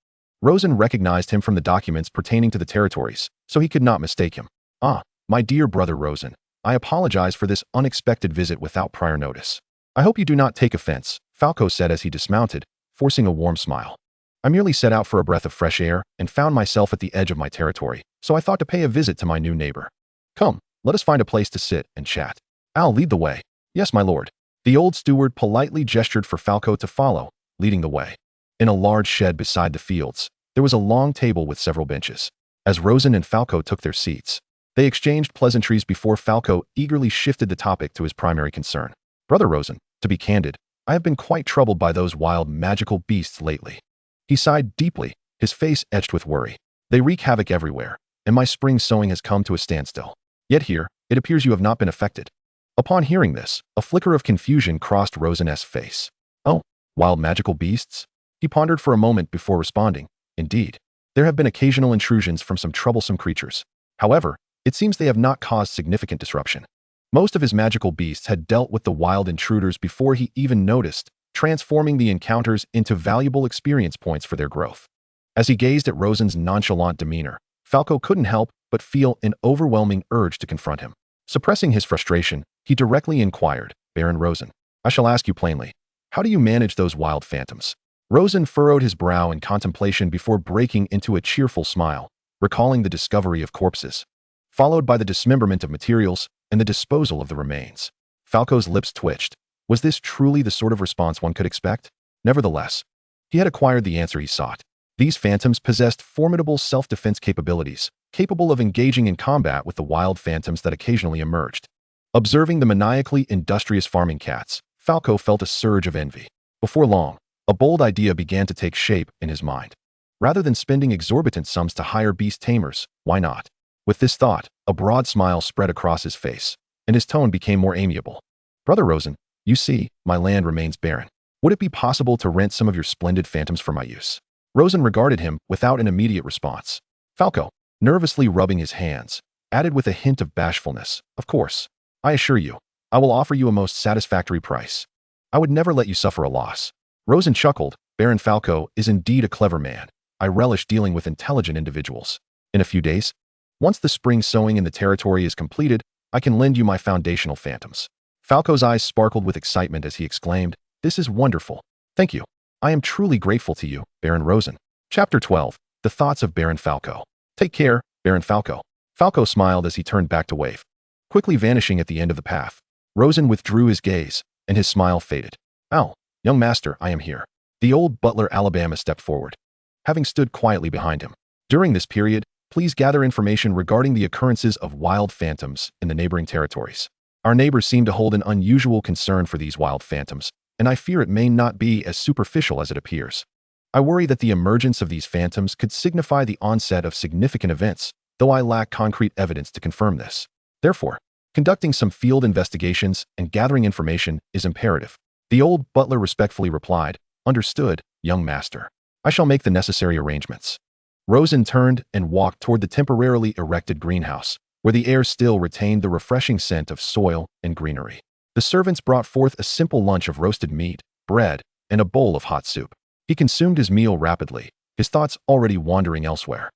Rosen recognized him from the documents pertaining to the territories, so he could not mistake him. Ah, my dear brother Rosen, I apologize for this unexpected visit without prior notice. I hope you do not take offense, Falco said as he dismounted, forcing a warm smile. I merely set out for a breath of fresh air and found myself at the edge of my territory, so I thought to pay a visit to my new neighbor. Come, let us find a place to sit and chat. I'll lead the way. Yes, my lord. The old steward politely gestured for Falco to follow, leading the way. In a large shed beside the fields, there was a long table with several benches. As Rosen and Falco took their seats, they exchanged pleasantries before Falco eagerly shifted the topic to his primary concern. Brother Rosen, to be candid, I have been quite troubled by those wild magical beasts lately. He sighed deeply, his face etched with worry. They wreak havoc everywhere, and my spring sowing has come to a standstill. Yet here, it appears you have not been affected. Upon hearing this, a flicker of confusion crossed Rosen's face. Oh, wild magical beasts? He pondered for a moment before responding. Indeed, there have been occasional intrusions from some troublesome creatures. However, it seems they have not caused significant disruption. Most of his magical beasts had dealt with the wild intruders before he even noticed, transforming the encounters into valuable experience points for their growth. As he gazed at Rosen's nonchalant demeanor, Falco couldn't help but feel an overwhelming urge to confront him. Suppressing his frustration, he directly inquired, Baron Rosen, I shall ask you plainly, how do you manage those wild phantoms? Rosen furrowed his brow in contemplation before breaking into a cheerful smile, recalling the discovery of corpses, followed by the dismemberment of materials and the disposal of the remains. Falco's lips twitched. Was this truly the sort of response one could expect? Nevertheless, he had acquired the answer he sought. These phantoms possessed formidable self-defense capabilities, capable of engaging in combat with the wild phantoms that occasionally emerged. Observing the maniacally industrious farming cats, Falco felt a surge of envy. Before long, a bold idea began to take shape in his mind. Rather than spending exorbitant sums to hire beast tamers, why not? With this thought, a broad smile spread across his face, and his tone became more amiable. Brother Rosen, you see, my land remains barren. Would it be possible to rent some of your splendid phantoms for my use? Rosen regarded him without an immediate response. Falco, nervously rubbing his hands, added with a hint of bashfulness, of course. I assure you, I will offer you a most satisfactory price. I would never let you suffer a loss. Rosen chuckled. Baron Falco is indeed a clever man. I relish dealing with intelligent individuals. In a few days, once the spring sowing in the territory is completed, I can lend you my foundational phantoms. Falco's eyes sparkled with excitement as he exclaimed, This is wonderful. Thank you. I am truly grateful to you, Baron Rosen. Chapter 12. The Thoughts of Baron Falco. Take care, Baron Falco. Falco smiled as he turned back to wave. Quickly vanishing at the end of the path, Rosen withdrew his gaze, and his smile faded. Ow, young master, I am here. The old butler Alabama stepped forward, having stood quietly behind him. During this period, please gather information regarding the occurrences of wild phantoms in the neighboring territories. Our neighbors seem to hold an unusual concern for these wild phantoms, and I fear it may not be as superficial as it appears. I worry that the emergence of these phantoms could signify the onset of significant events, though I lack concrete evidence to confirm this. Therefore, conducting some field investigations and gathering information is imperative. The old butler respectfully replied, Understood, young master. I shall make the necessary arrangements. Rosen turned and walked toward the temporarily erected greenhouse, where the air still retained the refreshing scent of soil and greenery. The servants brought forth a simple lunch of roasted meat, bread, and a bowl of hot soup. He consumed his meal rapidly, his thoughts already wandering elsewhere.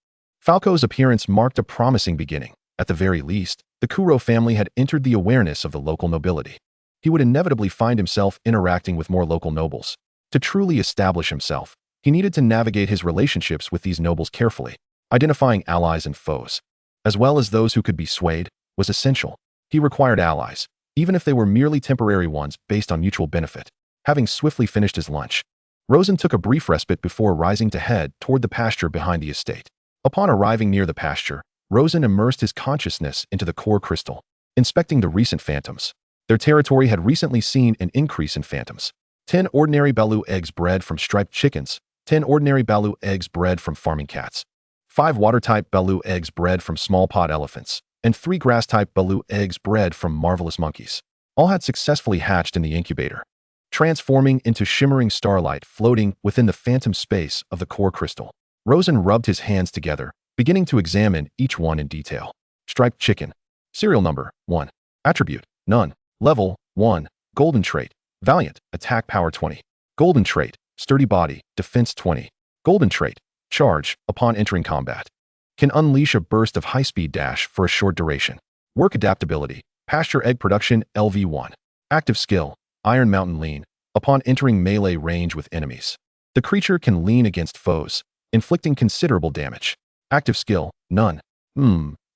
Falco's appearance marked a promising beginning. At the very least, the Kuro family had entered the awareness of the local nobility. He would inevitably find himself interacting with more local nobles. To truly establish himself, he needed to navigate his relationships with these nobles carefully. Identifying allies and foes, as well as those who could be swayed, was essential. He required allies, even if they were merely temporary ones based on mutual benefit. Having swiftly finished his lunch, Rosen took a brief respite before rising to head toward the pasture behind the estate. Upon arriving near the pasture, Rosen immersed his consciousness into the core crystal, inspecting the recent phantoms. Their territory had recently seen an increase in phantoms. 10 ordinary balu eggs bred from striped chickens, 10 ordinary balu eggs bred from farming cats, 5 water-type balu eggs bred from small pod elephants, and 3 grass-type balu eggs bred from marvelous monkeys. All had successfully hatched in the incubator, transforming into shimmering starlight floating within the phantom space of the core crystal. Rosen rubbed his hands together, beginning to examine each one in detail. Striped chicken. Serial number, 1. Attribute, none. Level, 1. Golden trait, valiant, attack power 20. Golden trait, sturdy body, defense 20. Golden trait, charge, upon entering combat. Can unleash a burst of high-speed dash for a short duration. Work adaptability, pasture egg production LV1. Active skill, Iron Mountain lean, upon entering melee range with enemies. The creature can lean against foes, inflicting considerable damage. Active skill, none.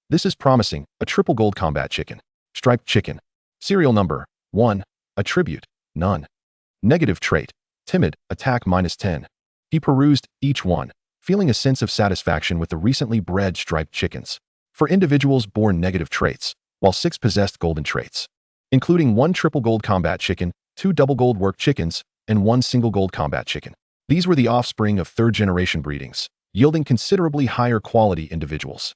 This is promising, a triple gold combat chicken. Striped chicken. Serial number, 1. Attribute, none. Negative trait, timid, attack -10. He perused each one, feeling a sense of satisfaction with the recently bred striped chickens. For individuals born negative traits, while 6 possessed golden traits, including 1 triple gold combat chicken, 2 double gold work chickens, and 1 single gold combat chicken. These were the offspring of third-generation breedings, yielding considerably higher quality individuals.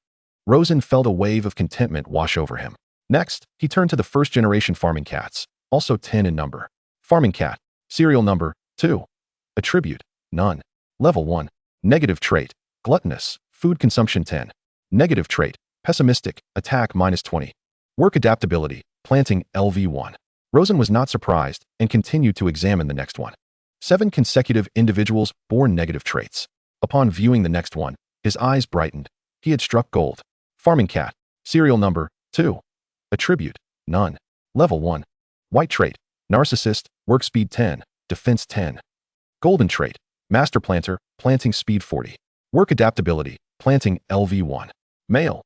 Rosen felt a wave of contentment wash over him. Next, he turned to the first-generation farming cats, also 10 in number. Farming cat, serial number, 2. Attribute, none. Level 1. Negative trait, gluttonous, food consumption 10. Negative trait, pessimistic, attack -20. Work adaptability, planting LV1. Rosen was not surprised and continued to examine the next one. 7 consecutive individuals born negative traits. Upon viewing the next one, his eyes brightened. He had struck gold. Farming cat, serial number, 2. Attribute, none. Level 1. White trait, narcissist, work speed 10, defense 10. Golden trait, master planter, planting speed 40. Work adaptability, planting LV1. Male.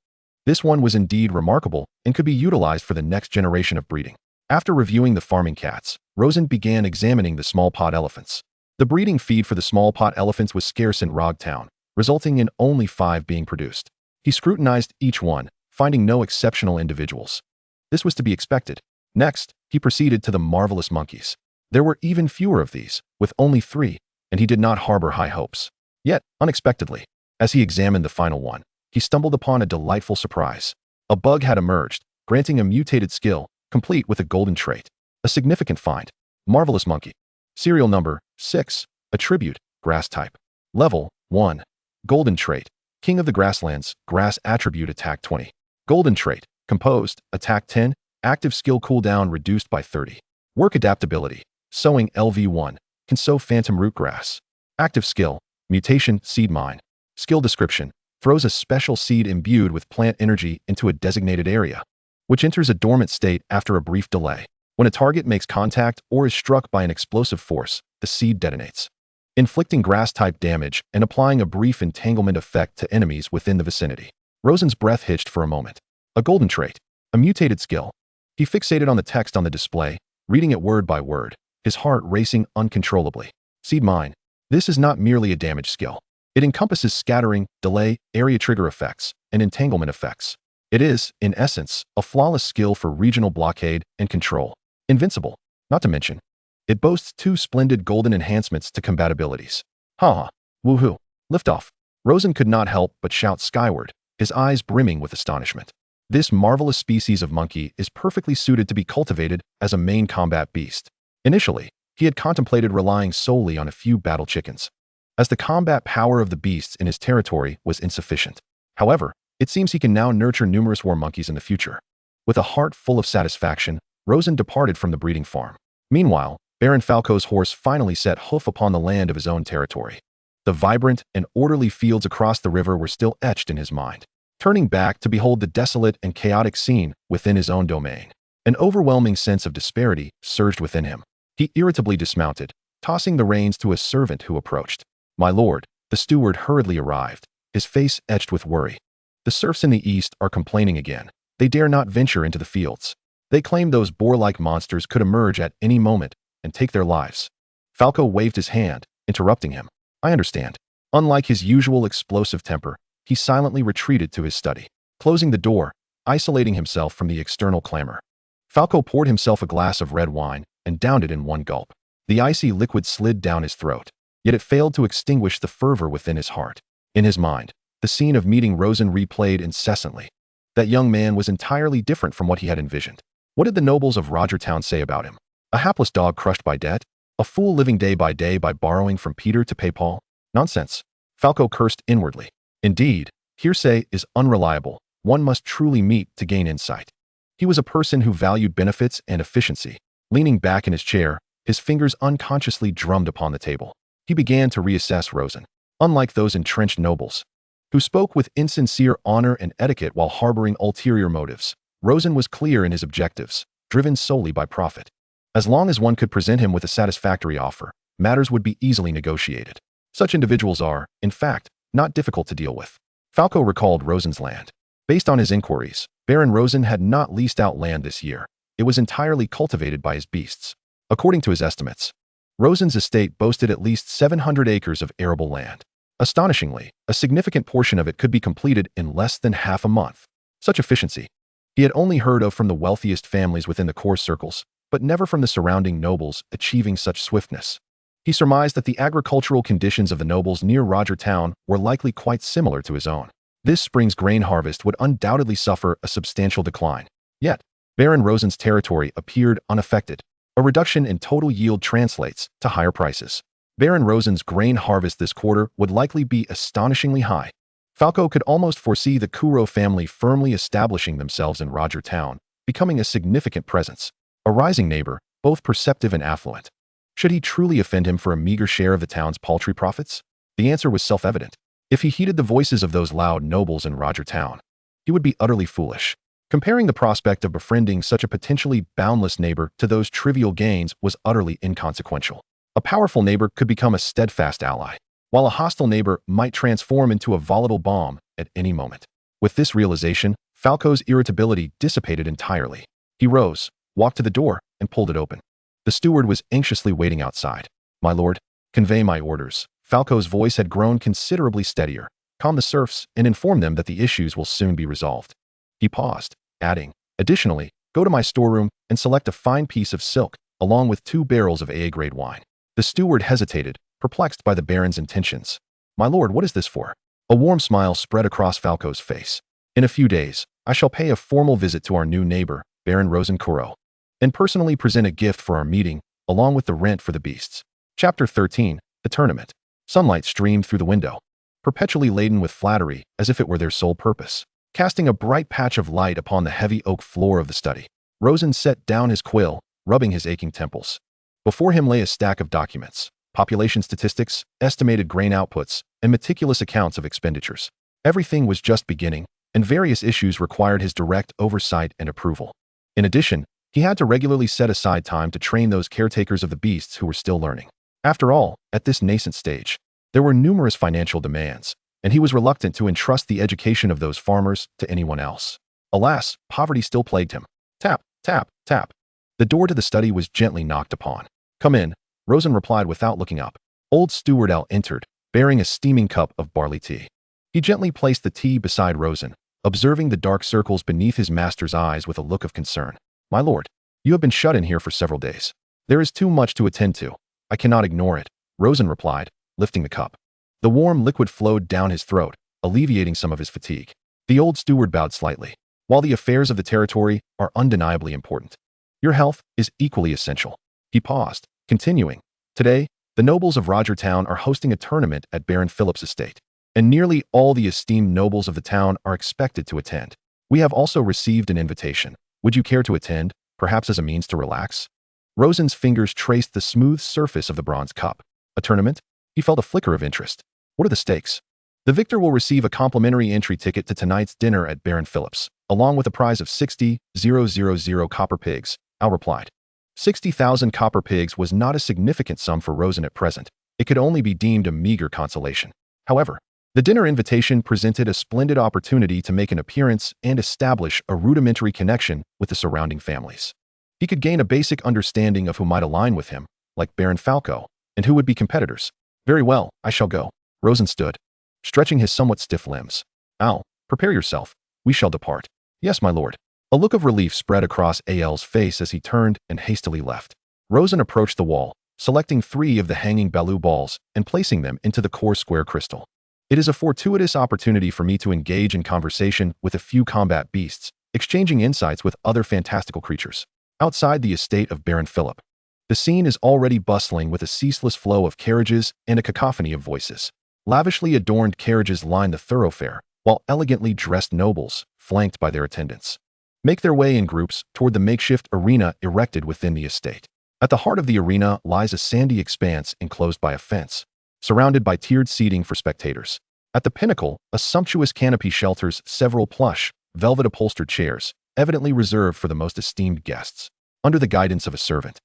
This one was indeed remarkable and could be utilized for the next generation of breeding. After reviewing the farming cats, Rosen began examining the small pod elephants. The breeding feed for the small pod elephants was scarce in Rog Town, resulting in only 5 being produced. He scrutinized each one, finding no exceptional individuals. This was to be expected. Next, he proceeded to the marvelous monkeys. There were even fewer of these, with only 3, and he did not harbor high hopes. Yet, unexpectedly, as he examined the final one, he stumbled upon a delightful surprise. A bug had emerged, granting a mutated skill, complete with a golden trait. A significant find. Marvelous monkey. Serial number, 6. Attribute, grass type. Level, 1. Golden trait, king of the grasslands, grass attribute attack 20. Golden trait, composed, attack 10, active skill cooldown reduced by 30. Work adaptability, sowing LV1, can sow phantom root grass. Active skill, mutation, seed mine. Skill description, throws a special seed imbued with plant energy into a designated area, which enters a dormant state after a brief delay. When a target makes contact or is struck by an explosive force, the seed detonates, inflicting grass-type damage and applying a brief entanglement effect to enemies within the vicinity. Rosen's breath hitched for a moment. A golden trait, a mutated skill. He fixated on the text on the display, reading it word by word, his heart racing uncontrollably. Seed mine. This is not merely a damage skill. It encompasses scattering, delay, area trigger effects, and entanglement effects. It is, in essence, a flawless skill for regional blockade and control. Invincible, not to mention, it boasts 2 splendid golden enhancements to combatabilities. Ha! Woohoo! Liftoff. Rosen could not help but shout skyward, his eyes brimming with astonishment. This marvelous species of monkey is perfectly suited to be cultivated as a main combat beast. Initially, he had contemplated relying solely on a few battle chickens, as the combat power of the beasts in his territory was insufficient. However, it seems he can now nurture numerous war monkeys in the future. With a heart full of satisfaction, Rosen departed from the breeding farm. Meanwhile, Baron Falco's horse finally set hoof upon the land of his own territory. The vibrant and orderly fields across the river were still etched in his mind. Turning back to behold the desolate and chaotic scene within his own domain, an overwhelming sense of disparity surged within him. He irritably dismounted, tossing the reins to a servant who approached. "My lord," the steward hurriedly arrived, his face etched with worry. "The serfs in the east are complaining again. They dare not venture into the fields. They claim those boar-like monsters could emerge at any moment and take their lives." Falco waved his hand, interrupting him. "I understand." Unlike his usual explosive temper, he silently retreated to his study, closing the door, isolating himself from the external clamor. Falco poured himself a glass of red wine and downed it in one gulp. The icy liquid slid down his throat, yet it failed to extinguish the fervor within his heart. In his mind, the scene of meeting Rosen replayed incessantly. That young man was entirely different from what he had envisioned. What did the nobles of Rogertown say about him? A hapless dog crushed by debt? A fool living day by borrowing from Peter to pay Paul? Nonsense. Falco cursed inwardly. Indeed, hearsay is unreliable. One must truly meet to gain insight. He was a person who valued benefits and efficiency. Leaning back in his chair, his fingers unconsciously drummed upon the table. He began to reassess Rosen. Unlike those entrenched nobles, who spoke with insincere honor and etiquette while harboring ulterior motives, Rosen was clear in his objectives, driven solely by profit. As long as one could present him with a satisfactory offer, matters would be easily negotiated. Such individuals are, in fact, not difficult to deal with. Falco recalled Rosen's land. Based on his inquiries, Baron Rosen had not leased out land this year. It was entirely cultivated by his beasts. According to his estimates, Rosen's estate boasted at least 700 acres of arable land. Astonishingly, a significant portion of it could be completed in less than half a month. Such efficiency he had only heard of from the wealthiest families within the core circles, but never from the surrounding nobles achieving such swiftness. He surmised that the agricultural conditions of the nobles near Rogertown were likely quite similar to his own. This spring's grain harvest would undoubtedly suffer a substantial decline. Yet, Baron Rosen's territory appeared unaffected. A reduction in total yield translates to higher prices. Baron Rosen's grain harvest this quarter would likely be astonishingly high. Falco could almost foresee the Kuro family firmly establishing themselves in Rogertown, becoming a significant presence. A rising neighbor, both perceptive and affluent. Should he truly offend him for a meager share of the town's paltry profits? The answer was self-evident. If he heeded the voices of those loud nobles in Rogertown, he would be utterly foolish. Comparing the prospect of befriending such a potentially boundless neighbor to those trivial gains was utterly inconsequential. A powerful neighbor could become a steadfast ally, while a hostile neighbor might transform into a volatile bomb at any moment. With this realization, Falco's irritability dissipated entirely. He rose, walked to the door, and pulled it open. The steward was anxiously waiting outside. "My lord, convey my orders." Falco's voice had grown considerably steadier. "Calm the serfs and inform them that the issues will soon be resolved." He paused, adding, "Additionally, go to my storeroom and select a fine piece of silk, along with 2 barrels of AA-grade wine." The steward hesitated, perplexed by the baron's intentions. "My lord, what is this for?" A warm smile spread across Falco's face. "In a few days, I shall pay a formal visit to our new neighbor, Baron Rosen Kuro, and personally present a gift for our meeting, along with the rent for the beasts." Chapter 13, The Tournament. Sunlight streamed through the window, perpetually laden with flattery as if it were their sole purpose, casting a bright patch of light upon the heavy oak floor of the study. Rosen set down his quill, rubbing his aching temples. Before him lay a stack of documents, population statistics, estimated grain outputs, and meticulous accounts of expenditures. Everything was just beginning, and various issues required his direct oversight and approval. In addition, he had to regularly set aside time to train those caretakers of the beasts who were still learning. After all, at this nascent stage, there were numerous financial demands, and he was reluctant to entrust the education of those farmers to anyone else. Alas, poverty still plagued him. Tap, tap, tap. The door to the study was gently knocked upon. "Come in," Rosen replied without looking up. Old Steward Al entered, bearing a steaming cup of barley tea. He gently placed the tea beside Rosen, observing the dark circles beneath his master's eyes with a look of concern. "My lord, you have been shut in here for several days. There is too much to attend to. I cannot ignore it," Rosen replied, lifting the cup. The warm liquid flowed down his throat, alleviating some of his fatigue. The old steward bowed slightly. "While the affairs of the territory are undeniably important, your health is equally essential." He paused, continuing, "Today, the nobles of Rogertown are hosting a tournament at Baron Philip's estate, and nearly all the esteemed nobles of the town are expected to attend. We have also received an invitation. Would you care to attend, perhaps as a means to relax?" Rosen's fingers traced the smooth surface of the bronze cup. "A tournament?" He felt a flicker of interest. What are the stakes? The victor will receive a complimentary entry ticket to tonight's dinner at Baron Phillips, along with a prize of 60,000 copper pigs, Al replied. 60,000 copper pigs was not a significant sum for Rosen at present. It could only be deemed a meager consolation. However, the dinner invitation presented a splendid opportunity to make an appearance and establish a rudimentary connection with the surrounding families. He could gain a basic understanding of who might align with him, like Baron Falco, and who would be competitors. Very well, I shall go. Rosen stood, stretching his somewhat stiff limbs. Al, prepare yourself. We shall depart. Yes, my lord. A look of relief spread across Al's face as he turned and hastily left. Rosen approached the wall, selecting 3 of the hanging Balu balls and placing them into the core square crystal. It is a fortuitous opportunity for me to engage in conversation with a few combat beasts, exchanging insights with other fantastical creatures. Outside the estate of Baron Philip, the scene is already bustling with a ceaseless flow of carriages and a cacophony of voices. Lavishly adorned carriages line the thoroughfare, while elegantly dressed nobles, flanked by their attendants, make their way in groups toward the makeshift arena erected within the estate. At the heart of the arena lies a sandy expanse enclosed by a fence, surrounded by tiered seating for spectators. At the pinnacle, a sumptuous canopy shelters several plush, velvet-upholstered chairs, evidently reserved for the most esteemed guests. Under the guidance of a servant,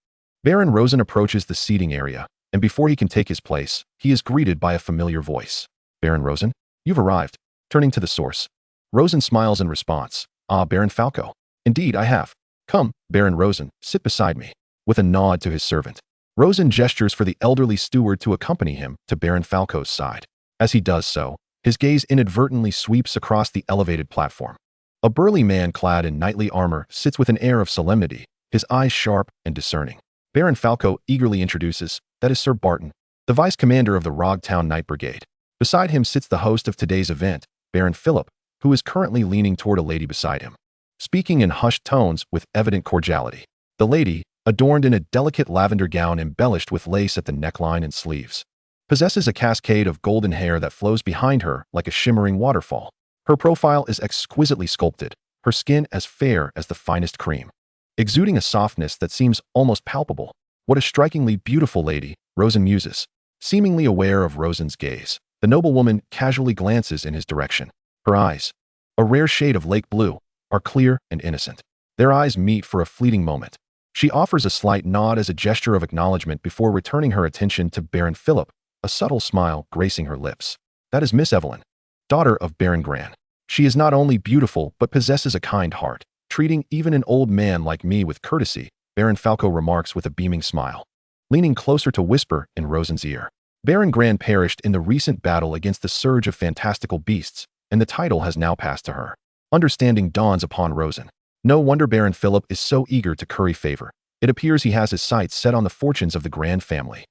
Baron Rosen approaches the seating area, and before he can take his place, he is greeted by a familiar voice. Baron Rosen, you've arrived. Turning to the source, Rosen smiles in response. Ah, Baron Falco. Indeed, I have. Come, Baron Rosen, sit beside me. With a nod to his servant, Rosen gestures for the elderly steward to accompany him to Baron Falco's side. As he does so, his gaze inadvertently sweeps across the elevated platform. A burly man clad in knightly armor sits with an air of solemnity, his eyes sharp and discerning. Baron Falco eagerly introduces, that is Sir Barton, the vice commander of the Rogtown Knight Brigade. Beside him sits the host of today's event, Baron Philip, who is currently leaning toward a lady beside him, speaking in hushed tones with evident cordiality. The lady, adorned in a delicate lavender gown embellished with lace at the neckline and sleeves, possesses a cascade of golden hair that flows behind her like a shimmering waterfall. Her profile is exquisitely sculpted, her skin as fair as the finest cream, exuding a softness that seems almost palpable. What a strikingly beautiful lady, Rosen muses. Seemingly aware of Rosen's gaze, the noblewoman casually glances in his direction. Her eyes, a rare shade of lake blue, are clear and innocent. Their eyes meet for a fleeting moment. She offers a slight nod as a gesture of acknowledgement before returning her attention to Baron Philip, a subtle smile gracing her lips. That is Miss Evelyn, daughter of Baron Gran. She is not only beautiful but possesses a kind heart, treating even an old man like me with courtesy, Baron Falco remarks with a beaming smile, leaning closer to whisper in Rosen's ear. Baron Gran perished in the recent battle against the surge of fantastical beasts, and the title has now passed to her. Understanding dawns upon Rosen. No wonder Baron Philip is so eager to curry favor. It appears he has his sights set on the fortunes of the Gran family.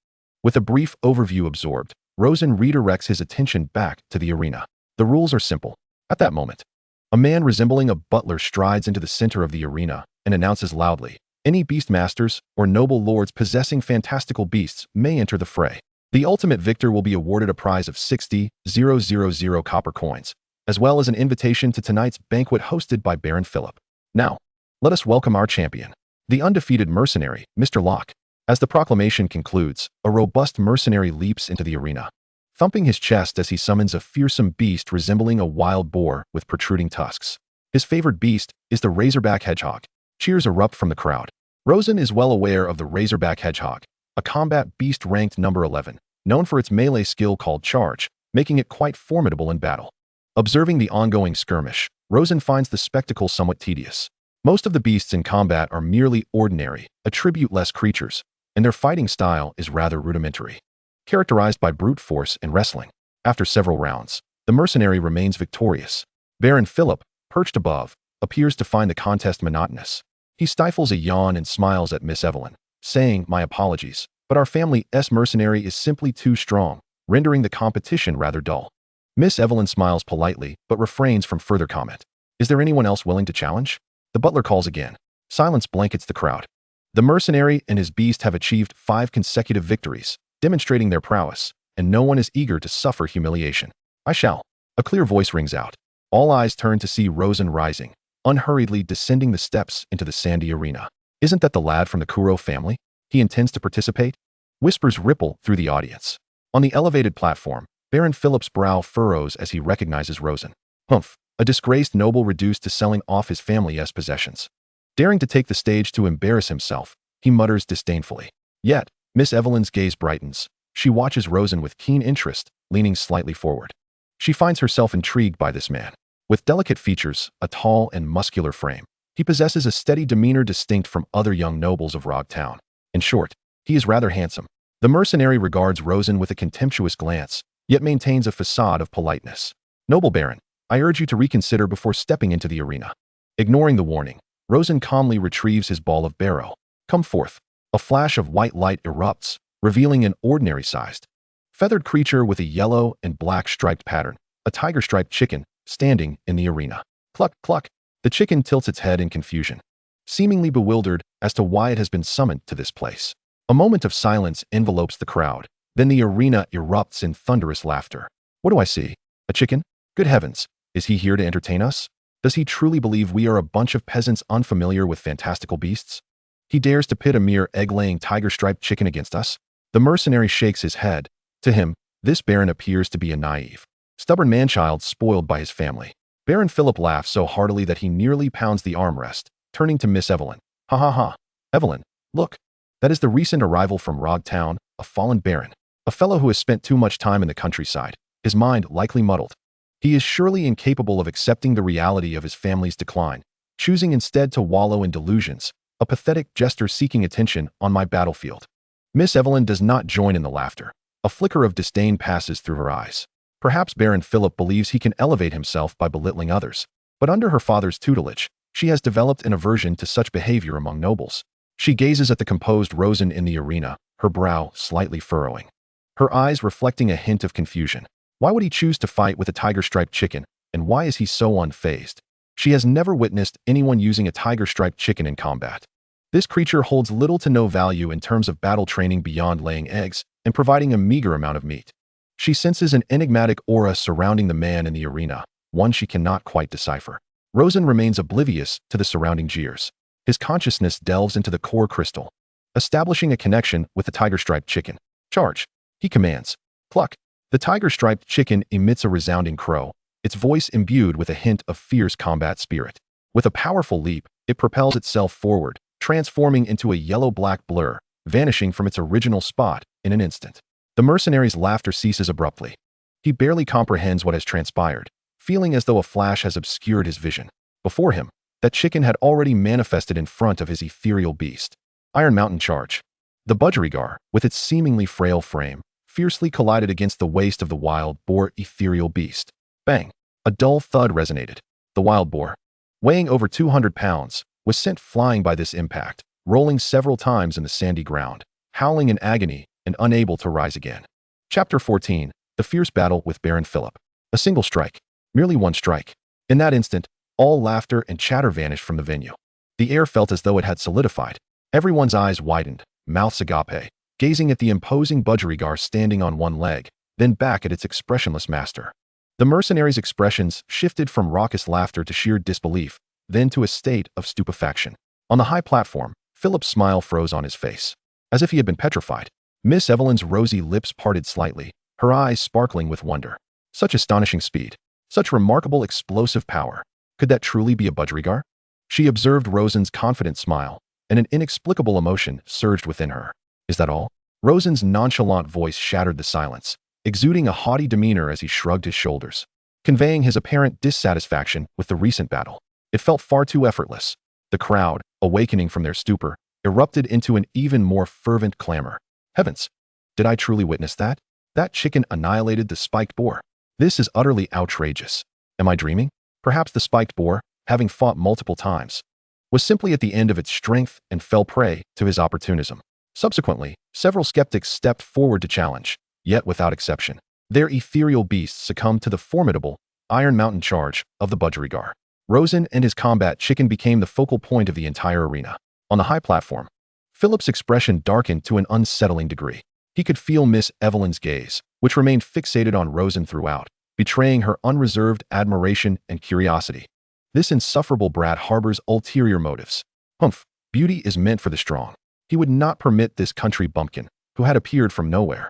With a brief overview absorbed, Rosen redirects his attention back to the arena. The rules are simple. At that moment, a man resembling a butler strides into the center of the arena and announces loudly, any beastmasters or noble lords possessing fantastical beasts may enter the fray. The ultimate victor will be awarded a prize of 60,000 copper coins, as well as an invitation to tonight's banquet hosted by Baron Philip. Now, let us welcome our champion, the undefeated mercenary, Mr. Locke. As the proclamation concludes, a robust mercenary leaps into the arena, thumping his chest as he summons a fearsome beast resembling a wild boar with protruding tusks. His favored beast is the razorback hedgehog. Cheers erupt from the crowd. Rosen is well aware of the razorback hedgehog, a combat beast ranked number 11, known for its melee skill called charge, making it quite formidable in battle. Observing the ongoing skirmish, Rosen finds the spectacle somewhat tedious. Most of the beasts in combat are merely ordinary, attribute-less creatures, and their fighting style is rather rudimentary, characterized by brute force and wrestling. After several rounds, the mercenary remains victorious. Baron Philip, perched above, appears to find the contest monotonous. He stifles a yawn and smiles at Miss Evelyn, saying, "My apologies, but our family's mercenary is simply too strong, rendering the competition rather dull." Miss Evelyn smiles politely, but refrains from further comment. Is there anyone else willing to challenge? The butler calls again. Silence blankets the crowd. The mercenary and his beast have achieved 5 consecutive victories, demonstrating their prowess, and no one is eager to suffer humiliation. I shall. A clear voice rings out. All eyes turn to see Rosen rising, unhurriedly descending the steps into the sandy arena. Isn't that the lad from the Kuro family? He intends to participate? Whispers ripple through the audience. On the elevated platform, Baron Philip's brow furrows as he recognizes Rosen. Humph, a disgraced noble reduced to selling off his family's possessions. Daring to take the stage to embarrass himself, he mutters disdainfully. Yet, Miss Evelyn's gaze brightens. She watches Rosen with keen interest, leaning slightly forward. She finds herself intrigued by this man. With delicate features, a tall and muscular frame, he possesses a steady demeanor distinct from other young nobles of Rog Town. In short, he is rather handsome. The mercenary regards Rosen with a contemptuous glance, yet maintains a facade of politeness. Noble Baron, I urge you to reconsider before stepping into the arena. Ignoring the warning, Rosen calmly retrieves his ball of barrow. Come forth. A flash of white light erupts, revealing an ordinary-sized, feathered creature with a yellow and black striped pattern, a tiger-striped chicken, standing in the arena. Cluck, cluck. The chicken tilts its head in confusion, seemingly bewildered as to why it has been summoned to this place. A moment of silence envelopes the crowd, then the arena erupts in thunderous laughter. What do I see? A chicken? Good heavens, is he here to entertain us? Does he truly believe we are a bunch of peasants unfamiliar with fantastical beasts? He dares to pit a mere egg-laying tiger-striped chicken against us? The mercenary shakes his head. To him, this baron appears to be a naive, stubborn man-child spoiled by his family. Baron Philip laughs so heartily that he nearly pounds the armrest, turning to Miss Evelyn. Ha ha ha. Evelyn, look. That is the recent arrival from Rog Town, a fallen baron. A fellow who has spent too much time in the countryside, his mind likely muddled. He is surely incapable of accepting the reality of his family's decline, choosing instead to wallow in delusions, a pathetic jester seeking attention on my battlefield. Miss Evelyn does not join in the laughter. A flicker of disdain passes through her eyes. Perhaps Baron Philip believes he can elevate himself by belittling others, but under her father's tutelage, she has developed an aversion to such behavior among nobles. She gazes at the composed Rosen in the arena, her brow slightly furrowing, her eyes reflecting a hint of confusion. Why would he choose to fight with a tiger-striped chicken, and why is he so unfazed? She has never witnessed anyone using a tiger-striped chicken in combat. This creature holds little to no value in terms of battle training beyond laying eggs and providing a meager amount of meat. She senses an enigmatic aura surrounding the man in the arena, one she cannot quite decipher. Rosen remains oblivious to the surrounding jeers. His consciousness delves into the core crystal, establishing a connection with the tiger-striped chicken. Charge, he commands. Cluck. The tiger-striped chicken emits a resounding crow, its voice imbued with a hint of fierce combat spirit. With a powerful leap, it propels itself forward, transforming into a yellow-black blur, vanishing from its original spot in an instant. The mercenary's laughter ceases abruptly. He barely comprehends what has transpired, feeling as though a flash has obscured his vision. Before him, that chicken had already manifested in front of his ethereal beast. Iron Mountain Charge. The budgerigar, with its seemingly frail frame, fiercely collided against the waist of the wild boar ethereal beast. Bang! A dull thud resonated. The wild boar, weighing over 200 pounds, was sent flying by this impact, rolling several times in the sandy ground, howling in agony and unable to rise again. Chapter 14. The Fierce Battle with Baron Philip. A single strike. Merely one strike. In that instant, all laughter and chatter vanished from the venue. The air felt as though it had solidified. Everyone's eyes widened, mouths agape, gazing at the imposing budgerigar standing on one leg, then back at its expressionless master. The mercenary's expressions shifted from raucous laughter to sheer disbelief, then to a state of stupefaction. On the high platform, Philip's smile froze on his face, as if he had been petrified. Miss Evelyn's rosy lips parted slightly, her eyes sparkling with wonder. Such astonishing speed, such remarkable explosive power. Could that truly be a budgerigar? She observed Rosen's confident smile, and an inexplicable emotion surged within her. Is that all? Rosen's nonchalant voice shattered the silence, exuding a haughty demeanor as he shrugged his shoulders, conveying his apparent dissatisfaction with the recent battle. It felt far too effortless. The crowd, awakening from their stupor, erupted into an even more fervent clamor. Heavens! Did I truly witness that? That chicken annihilated the spiked boar. This is utterly outrageous. Am I dreaming? Perhaps the spiked boar, having fought multiple times, was simply at the end of its strength and fell prey to his opportunism. Subsequently, several skeptics stepped forward to challenge, yet without exception, their ethereal beasts succumbed to the formidable Iron Mountain Charge of the budgerigar. Rosen and his combat chicken became the focal point of the entire arena. On the high platform, Philip's expression darkened to an unsettling degree. He could feel Miss Evelyn's gaze, which remained fixated on Rosen throughout, betraying her unreserved admiration and curiosity. This insufferable brat harbors ulterior motives. Humph, beauty is meant for the strong. He would not permit this country bumpkin, who had appeared from nowhere,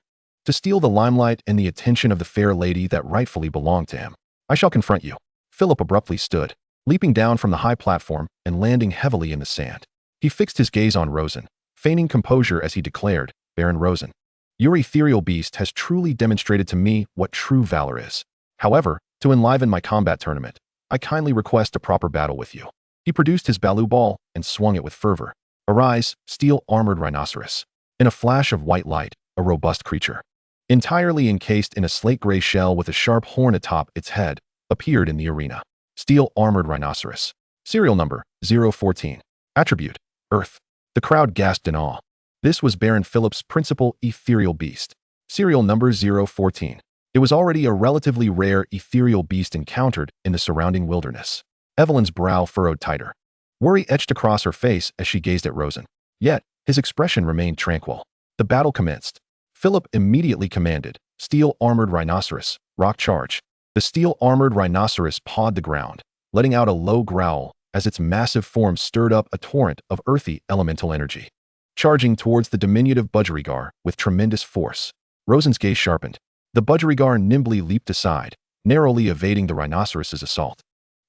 to steal the limelight and the attention of the fair lady that rightfully belonged to him. I shall confront you. Philip abruptly stood, leaping down from the high platform and landing heavily in the sand. He fixed his gaze on Rosen, feigning composure as he declared, Baron Rosen, your ethereal beast has truly demonstrated to me what true valor is. However, to enliven my combat tournament, I kindly request a proper battle with you. He produced his Balu ball and swung it with fervor. Arise, steel-armored rhinoceros. In a flash of white light, a robust creature, entirely encased in a slate-gray shell with a sharp horn atop its head, appeared in the arena. Steel-armored rhinoceros. Serial number 014. Attribute: Earth. The crowd gasped in awe. This was Baron Philip's principal ethereal beast. Serial number 014. It was already a relatively rare ethereal beast encountered in the surrounding wilderness. Evelyn's brow furrowed tighter. Worry etched across her face as she gazed at Rosen. Yet, his expression remained tranquil. The battle commenced. Philip immediately commanded, Steel-armored rhinoceros, rock charge. The steel-armored rhinoceros pawed the ground, letting out a low growl as its massive form stirred up a torrent of earthy elemental energy. Charging towards the diminutive budgerigar with tremendous force, Rosen's gaze sharpened. The budgerigar nimbly leaped aside, narrowly evading the rhinoceros's assault.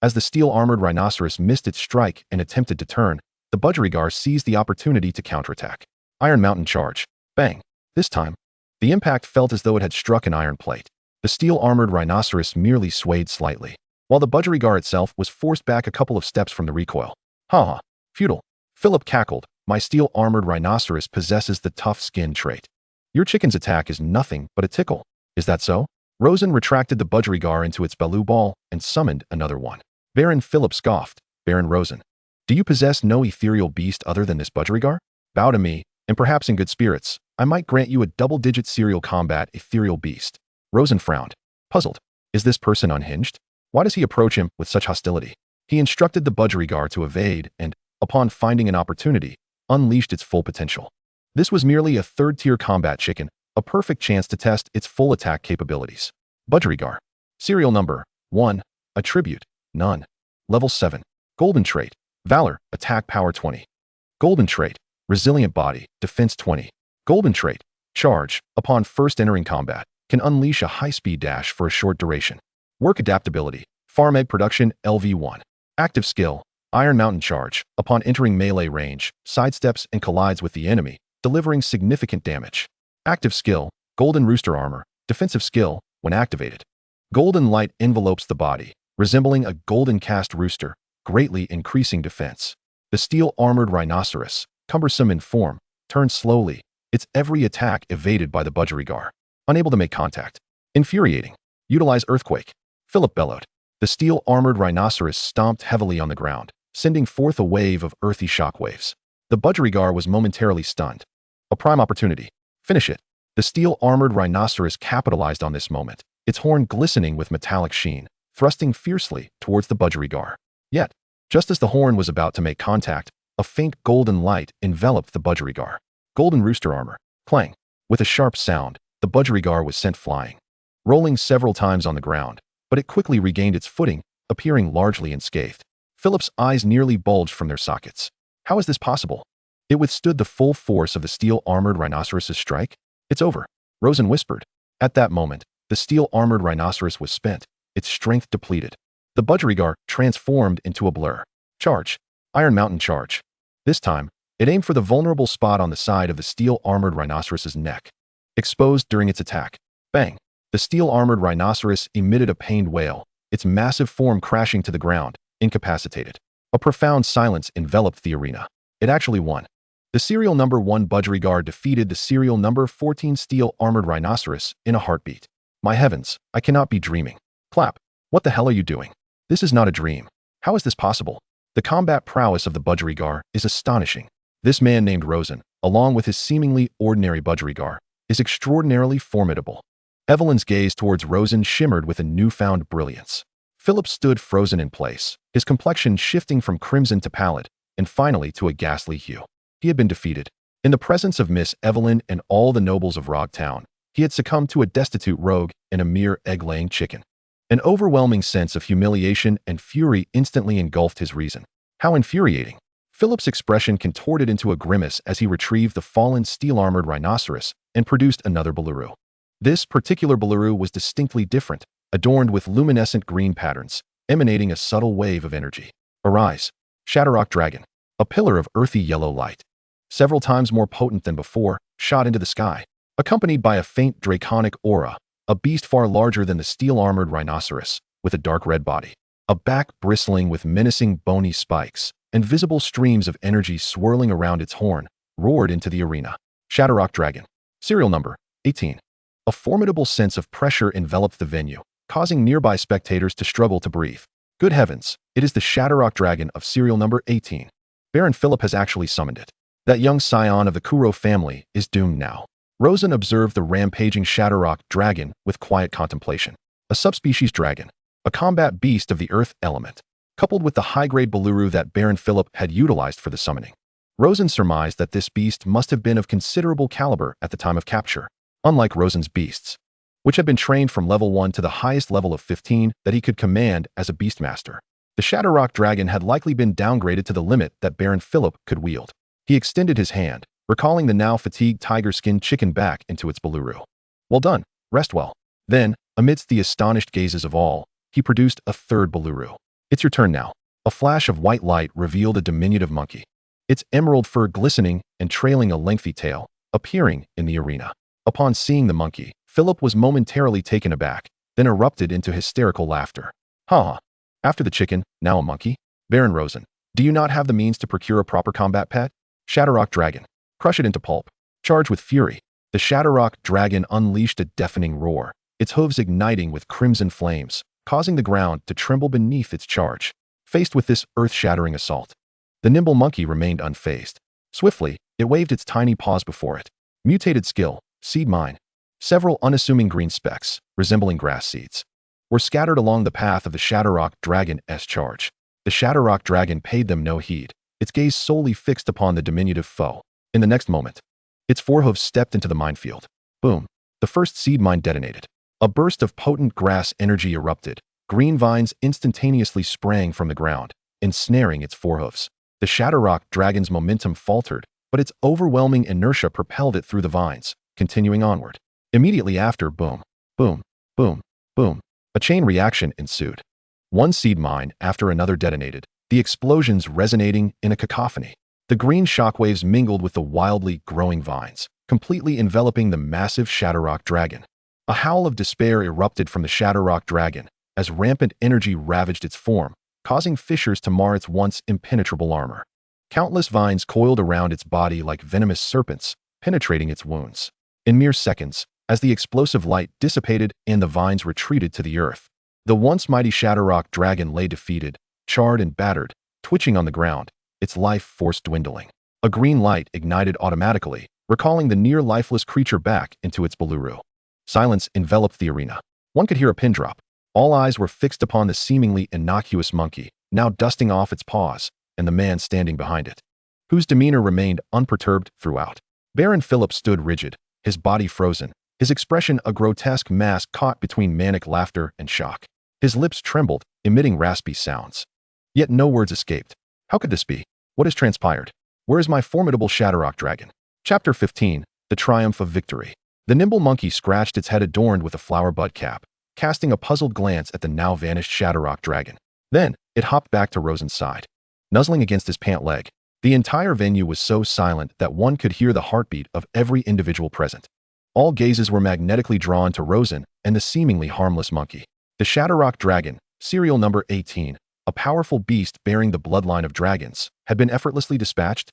As the steel-armored rhinoceros missed its strike and attempted to turn, the budgerigar seized the opportunity to counterattack. Iron Mountain charge. Bang. This time, the impact felt as though it had struck an iron plate. The steel-armored rhinoceros merely swayed slightly, while the budgerigar itself was forced back a couple of steps from the recoil. Ha! Futile. Philip cackled. My steel-armored rhinoceros possesses the tough skin trait. Your chicken's attack is nothing but a tickle. Is that so? Rosen retracted the budgerigar into its Balu ball and summoned another one. Baron Philip scoffed. Baron Rosen, do you possess no ethereal beast other than this budgerigar? Bow to me, and perhaps in good spirits, I might grant you a double-digit serial combat ethereal beast. Rosen frowned, puzzled. Is this person unhinged? Why does he approach him with such hostility? He instructed the budgerigar to evade and, upon finding an opportunity, unleashed its full potential. This was merely a third-tier combat chicken, a perfect chance to test its full attack capabilities. Budgerigar. Serial number 1. Attribute: None. Level 7. Golden trait: Valor, attack power 20. Golden trait: Resilient body, defense 20. Golden trait: Charge, upon first entering combat, can unleash a high-speed dash for a short duration. Work adaptability: Farm egg production LV1. Active skill: Iron Mountain charge, upon entering melee range, sidesteps and collides with the enemy, delivering significant damage. Active skill: Golden Rooster armor, defensive skill, when activated. Golden light envelopes the body, resembling a golden cast rooster, greatly increasing defense. The steel-armored rhinoceros, cumbersome in form, turned slowly, its every attack evaded by the budgerigar. Unable to make contact. Infuriating. Utilize earthquake. Philip bellowed. The steel-armored rhinoceros stomped heavily on the ground, sending forth a wave of earthy shockwaves. The budgerigar was momentarily stunned. A prime opportunity. Finish it. The steel-armored rhinoceros capitalized on this moment, its horn glistening with metallic sheen, thrusting fiercely towards the budgerigar. Yet, just as the horn was about to make contact, a faint golden light enveloped the budgerigar. Golden rooster armor. Clang. With a sharp sound, the budgerigar was sent flying, rolling several times on the ground, but it quickly regained its footing, appearing largely unscathed. Philip's eyes nearly bulged from their sockets. How is this possible? It withstood the full force of the steel-armored rhinoceros's strike? It's over, Rosen whispered. At that moment, the steel-armored rhinoceros was spent, its strength depleted. The budgerigar transformed into a blur. Charge. Iron Mountain charge. This time, it aimed for the vulnerable spot on the side of the steel-armored rhinoceros's neck. Exposed during its attack. Bang. The steel-armored rhinoceros emitted a pained wail, its massive form crashing to the ground, incapacitated. A profound silence enveloped the arena. It actually won. The serial number 1 budgerigar defeated the serial number 14 steel-armored rhinoceros in a heartbeat. My heavens, I cannot be dreaming. Clap. What the hell are you doing? This is not a dream. How is this possible? The combat prowess of the budgerigar is astonishing. This man named Rosen, along with his seemingly ordinary budgerigar, is extraordinarily formidable. Evelyn's gaze towards Rosen shimmered with a newfound brilliance. Philip stood frozen in place, his complexion shifting from crimson to pallid, and finally to a ghastly hue. He had been defeated. In the presence of Miss Evelyn and all the nobles of Rog Town, he had succumbed to a destitute rogue and a mere egg-laying chicken. An overwhelming sense of humiliation and fury instantly engulfed his reason. How infuriating! Philip's expression contorted into a grimace as he retrieved the fallen steel-armored rhinoceros and produced another Baluru. This particular Baluru was distinctly different, adorned with luminescent green patterns, emanating a subtle wave of energy. Arise, Shatterrock Dragon, a pillar of earthy yellow light, several times more potent than before, shot into the sky, accompanied by a faint draconic aura, a beast far larger than the steel-armored rhinoceros, with a dark red body, a back bristling with menacing bony spikes, and visible streams of energy swirling around its horn, roared into the arena. Shatterrock Dragon. Serial number 18. A formidable sense of pressure enveloped the venue, causing nearby spectators to struggle to breathe. Good heavens, it is the Shatterrock Dragon of serial number 18. Baron Philip has actually summoned it. That young scion of the Kuro family is doomed now. Rosen observed the rampaging Shatterrock Dragon with quiet contemplation. A subspecies dragon, a combat beast of the earth element, coupled with the high-grade Baluru that Baron Philip had utilized for the summoning. Rosen surmised that this beast must have been of considerable caliber at the time of capture, unlike Rosen's beasts, which had been trained from level 1 to the highest level of 15 that he could command as a beastmaster. The Shatterrock Dragon had likely been downgraded to the limit that Baron Philip could wield. He extended his hand, recalling the now fatigued tiger-skinned chicken back into its Baluru. Well done, rest well. Then, amidst the astonished gazes of all, he produced a third Baluru. It's your turn now. A flash of white light revealed a diminutive monkey, its emerald fur glistening and trailing a lengthy tail, appearing in the arena. Upon seeing the monkey, Philip was momentarily taken aback, then erupted into hysterical laughter. Ha! After the chicken, now a monkey? Baron Rosen, do you not have the means to procure a proper combat pet? Shatterrock Dragon. Crush it into pulp. Charged with fury, the Shatterrock Dragon unleashed a deafening roar, its hooves igniting with crimson flames, causing the ground to tremble beneath its charge. Faced with this earth-shattering assault, the nimble monkey remained unfazed. Swiftly, it waved its tiny paws before it. Mutated skill, seed mine. Several unassuming green specks, resembling grass seeds, were scattered along the path of the Shatterrock Dragon's charge. The Shatterrock Dragon paid them no heed, its gaze solely fixed upon the diminutive foe. In the next moment, its forehooves stepped into the minefield. Boom! The first seed mine detonated. A burst of potent grass energy erupted. Green vines instantaneously sprang from the ground, ensnaring its forehooves. The Shatterrock Dragon's momentum faltered, but its overwhelming inertia propelled it through the vines, continuing onward. Immediately after, boom, boom, boom, boom, a chain reaction ensued. One seed mine after another detonated, the explosions resonating in a cacophony. The green shockwaves mingled with the wildly growing vines, completely enveloping the massive Shatterrock Dragon. A howl of despair erupted from the Shatterrock Dragon as rampant energy ravaged its form, causing fissures to mar its once impenetrable armor. Countless vines coiled around its body like venomous serpents, penetrating its wounds. In mere seconds, as the explosive light dissipated and the vines retreated to the earth, the once mighty Shatterrock Dragon lay defeated, charred and battered, twitching on the ground, its life force dwindling. A green light ignited automatically, recalling the near-lifeless creature back into its Baluru. Silence enveloped the arena. One could hear a pin drop. All eyes were fixed upon the seemingly innocuous monkey, now dusting off its paws, and the man standing behind it, whose demeanor remained unperturbed throughout. Baron Philip stood rigid, his body frozen, his expression a grotesque mask caught between manic laughter and shock. His lips trembled, emitting raspy sounds. Yet no words escaped. How could this be? What has transpired? Where is my formidable Shatterrock Dragon? Chapter 15. The Triumph of Victory. The nimble monkey scratched its head adorned with a flower bud cap, casting a puzzled glance at the now-vanished Shatterrock Dragon. Then, it hopped back to Rosen's side, nuzzling against his pant leg. The entire venue was so silent that one could hear the heartbeat of every individual present. All gazes were magnetically drawn to Rosen and the seemingly harmless monkey. The Shatterrock Dragon, serial number 18, a powerful beast bearing the bloodline of dragons, had been effortlessly dispatched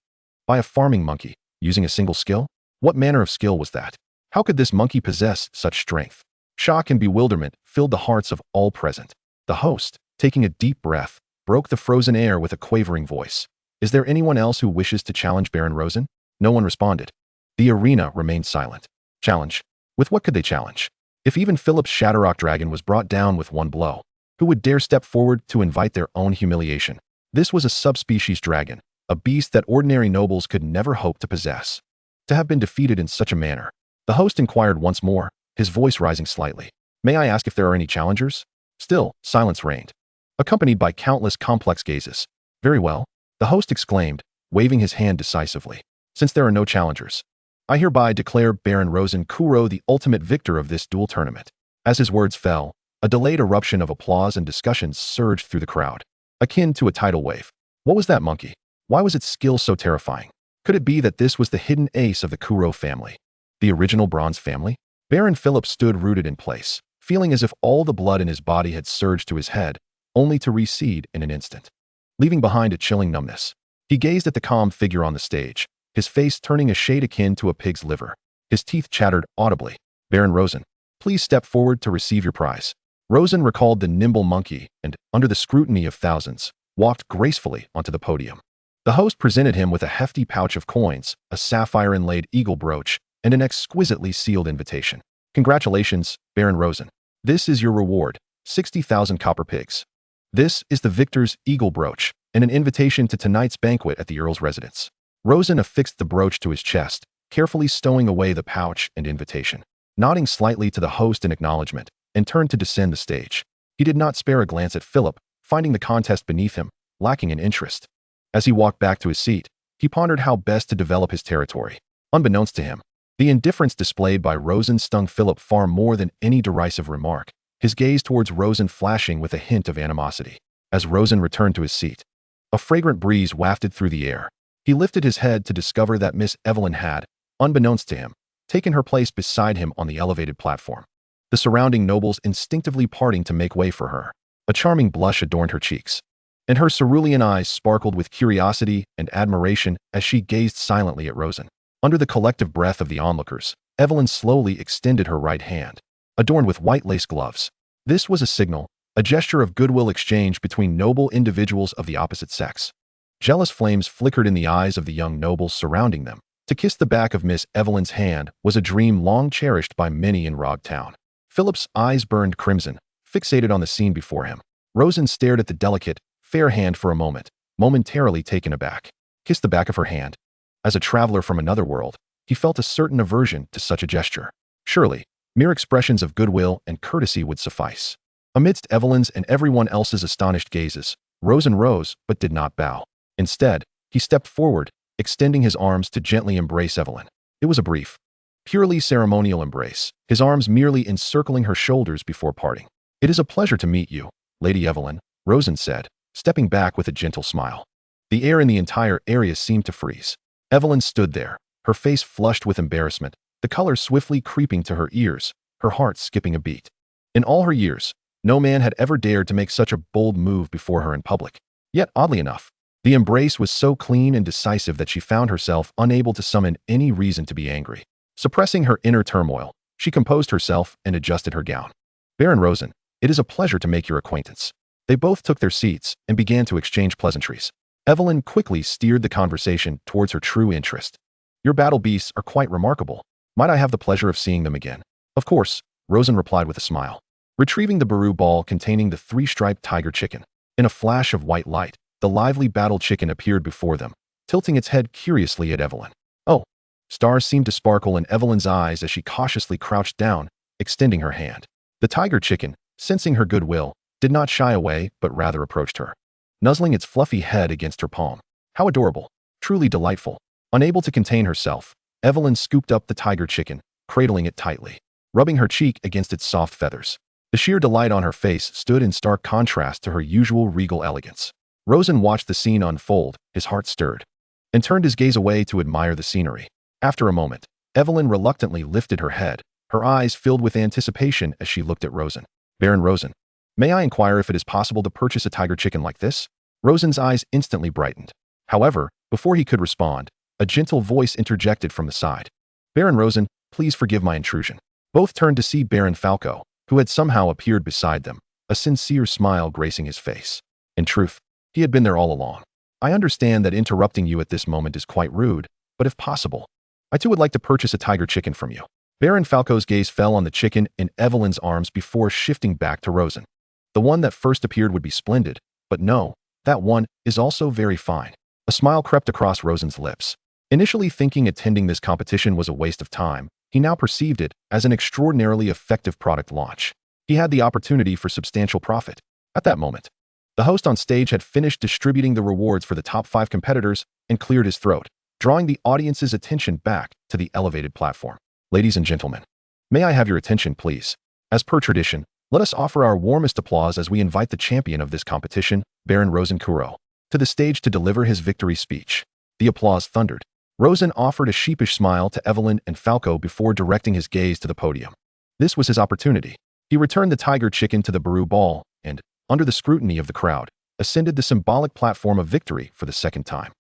by a farming monkey, using a single skill? What manner of skill was that? How could this monkey possess such strength? Shock and bewilderment filled the hearts of all present. The host, taking a deep breath, broke the frozen air with a quavering voice. Is there anyone else who wishes to challenge Baron Rosen? No one responded. The arena remained silent. Challenge? With what could they challenge? If even Philip's Shatterrock Dragon was brought down with one blow, who would dare step forward to invite their own humiliation? This was a subspecies dragon, a beast that ordinary nobles could never hope to possess. To have been defeated in such a manner, the host inquired once more, his voice rising slightly. May I ask if there are any challengers? Still, silence reigned, accompanied by countless complex gazes. Very well, the host exclaimed, waving his hand decisively. Since there are no challengers, I hereby declare Baron Rosen Kuro the ultimate victor of this duel tournament." As his words fell, a delayed eruption of applause and discussions surged through the crowd, akin to a tidal wave. What was that monkey? Why was its skill so terrifying? Could it be that this was the hidden ace of the Kuro family? The original Bronze family? Baron Philip stood rooted in place, feeling as if all the blood in his body had surged to his head, only to recede in an instant, leaving behind a chilling numbness. He gazed at the calm figure on the stage, his face turning a shade akin to a pig's liver. His teeth chattered audibly. "Baron Rosen, please step forward to receive your prize." Rosen recalled the nimble monkey and, under the scrutiny of thousands, walked gracefully onto the podium. The host presented him with a hefty pouch of coins, a sapphire-inlaid eagle brooch, and an exquisitely sealed invitation. "Congratulations, Baron Rosen. This is your reward, 60,000 copper pigs. This is the victor's eagle brooch, and an invitation to tonight's banquet at the Earl's residence." Rosen affixed the brooch to his chest, carefully stowing away the pouch and invitation. Nodding slightly to the host in acknowledgement, and turned to descend the stage. He did not spare a glance at Philip, finding the contest beneath him, lacking in interest. As he walked back to his seat, he pondered how best to develop his territory. Unbeknownst to him, the indifference displayed by Rosen stung Philip far more than any derisive remark, his gaze towards Rosen flashing with a hint of animosity. As Rosen returned to his seat, a fragrant breeze wafted through the air. He lifted his head to discover that Miss Evelyn had, unbeknownst to him, taken her place beside him on the elevated platform, the surrounding nobles instinctively parting to make way for her. A charming blush adorned her cheeks, and her cerulean eyes sparkled with curiosity and admiration as she gazed silently at Rosen. Under the collective breath of the onlookers, Evelyn slowly extended her right hand, adorned with white lace gloves. This was a signal, a gesture of goodwill exchanged between noble individuals of the opposite sex. Jealous flames flickered in the eyes of the young nobles surrounding them. To kiss the back of Miss Evelyn's hand was a dream long cherished by many in Rog Town. Philip's eyes burned crimson, fixated on the scene before him. Rosen stared at the delicate, fair hand for a moment, momentarily taken aback. Kissed the back of her hand. As a traveler from another world, he felt a certain aversion to such a gesture. Surely, mere expressions of goodwill and courtesy would suffice. Amidst Evelyn's and everyone else's astonished gazes, Rosen rose but did not bow. Instead, he stepped forward, extending his arms to gently embrace Evelyn. It was a brief, purely ceremonial embrace, his arms merely encircling her shoulders before parting. "It is a pleasure to meet you, Lady Evelyn," Rosen said, stepping back with a gentle smile. The air in the entire area seemed to freeze. Evelyn stood there, her face flushed with embarrassment, the color swiftly creeping to her ears, her heart skipping a beat. In all her years, no man had ever dared to make such a bold move before her in public. Yet, oddly enough, the embrace was so clean and decisive that she found herself unable to summon any reason to be angry. Suppressing her inner turmoil, she composed herself and adjusted her gown. "Baron Rosen, it is a pleasure to make your acquaintance." They both took their seats and began to exchange pleasantries. Evelyn quickly steered the conversation towards her true interest. "Your battle beasts are quite remarkable. Might I have the pleasure of seeing them again?" "Of course," Rosen replied with a smile. Retrieving the Baru ball containing the three-striped tiger chicken, in a flash of white light, the lively battle chicken appeared before them, tilting its head curiously at Evelyn. "Oh!" Stars seemed to sparkle in Evelyn's eyes as she cautiously crouched down, extending her hand. The tiger chicken, sensing her goodwill, did not shy away but rather approached her, nuzzling its fluffy head against her palm. How adorable! Truly delightful! Unable to contain herself, Evelyn scooped up the tiger chicken, cradling it tightly, rubbing her cheek against its soft feathers. The sheer delight on her face stood in stark contrast to her usual regal elegance. Rosen watched the scene unfold, his heart stirred, and turned his gaze away to admire the scenery. After a moment, Evelyn reluctantly lifted her head, her eyes filled with anticipation as she looked at Rosen. "Baron Rosen, may I inquire if it is possible to purchase a tiger chicken like this?" Rosen's eyes instantly brightened. However, before he could respond, a gentle voice interjected from the side. "Baron Rosen, please forgive my intrusion." Both turned to see Baron Falco, who had somehow appeared beside them, a sincere smile gracing his face. In truth, he had been there all along. "I understand that interrupting you at this moment is quite rude, but if possible, I too would like to purchase a tiger chicken from you." Baron Falco's gaze fell on the chicken in Evelyn's arms before shifting back to Rosen. "The one that first appeared would be splendid, but no, that one is also very fine." A smile crept across Rosen's lips. Initially thinking attending this competition was a waste of time, he now perceived it as an extraordinarily effective product launch. He had the opportunity for substantial profit. At that moment, the host on stage had finished distributing the rewards for the top 5 competitors and cleared his throat. drawing the audience's attention back to the elevated platform. Ladies and gentlemen, may I have your attention, please? As per tradition, let us offer our warmest applause as we invite the champion of this competition, Baron Rosen, to the stage to deliver his victory speech. The applause thundered. Rosen offered a sheepish smile to Evelyn and Falco before directing his gaze to the podium. This was his opportunity. He returned the tiger chicken to the Baru ball and, under the scrutiny of the crowd, ascended the symbolic platform of victory for the second time.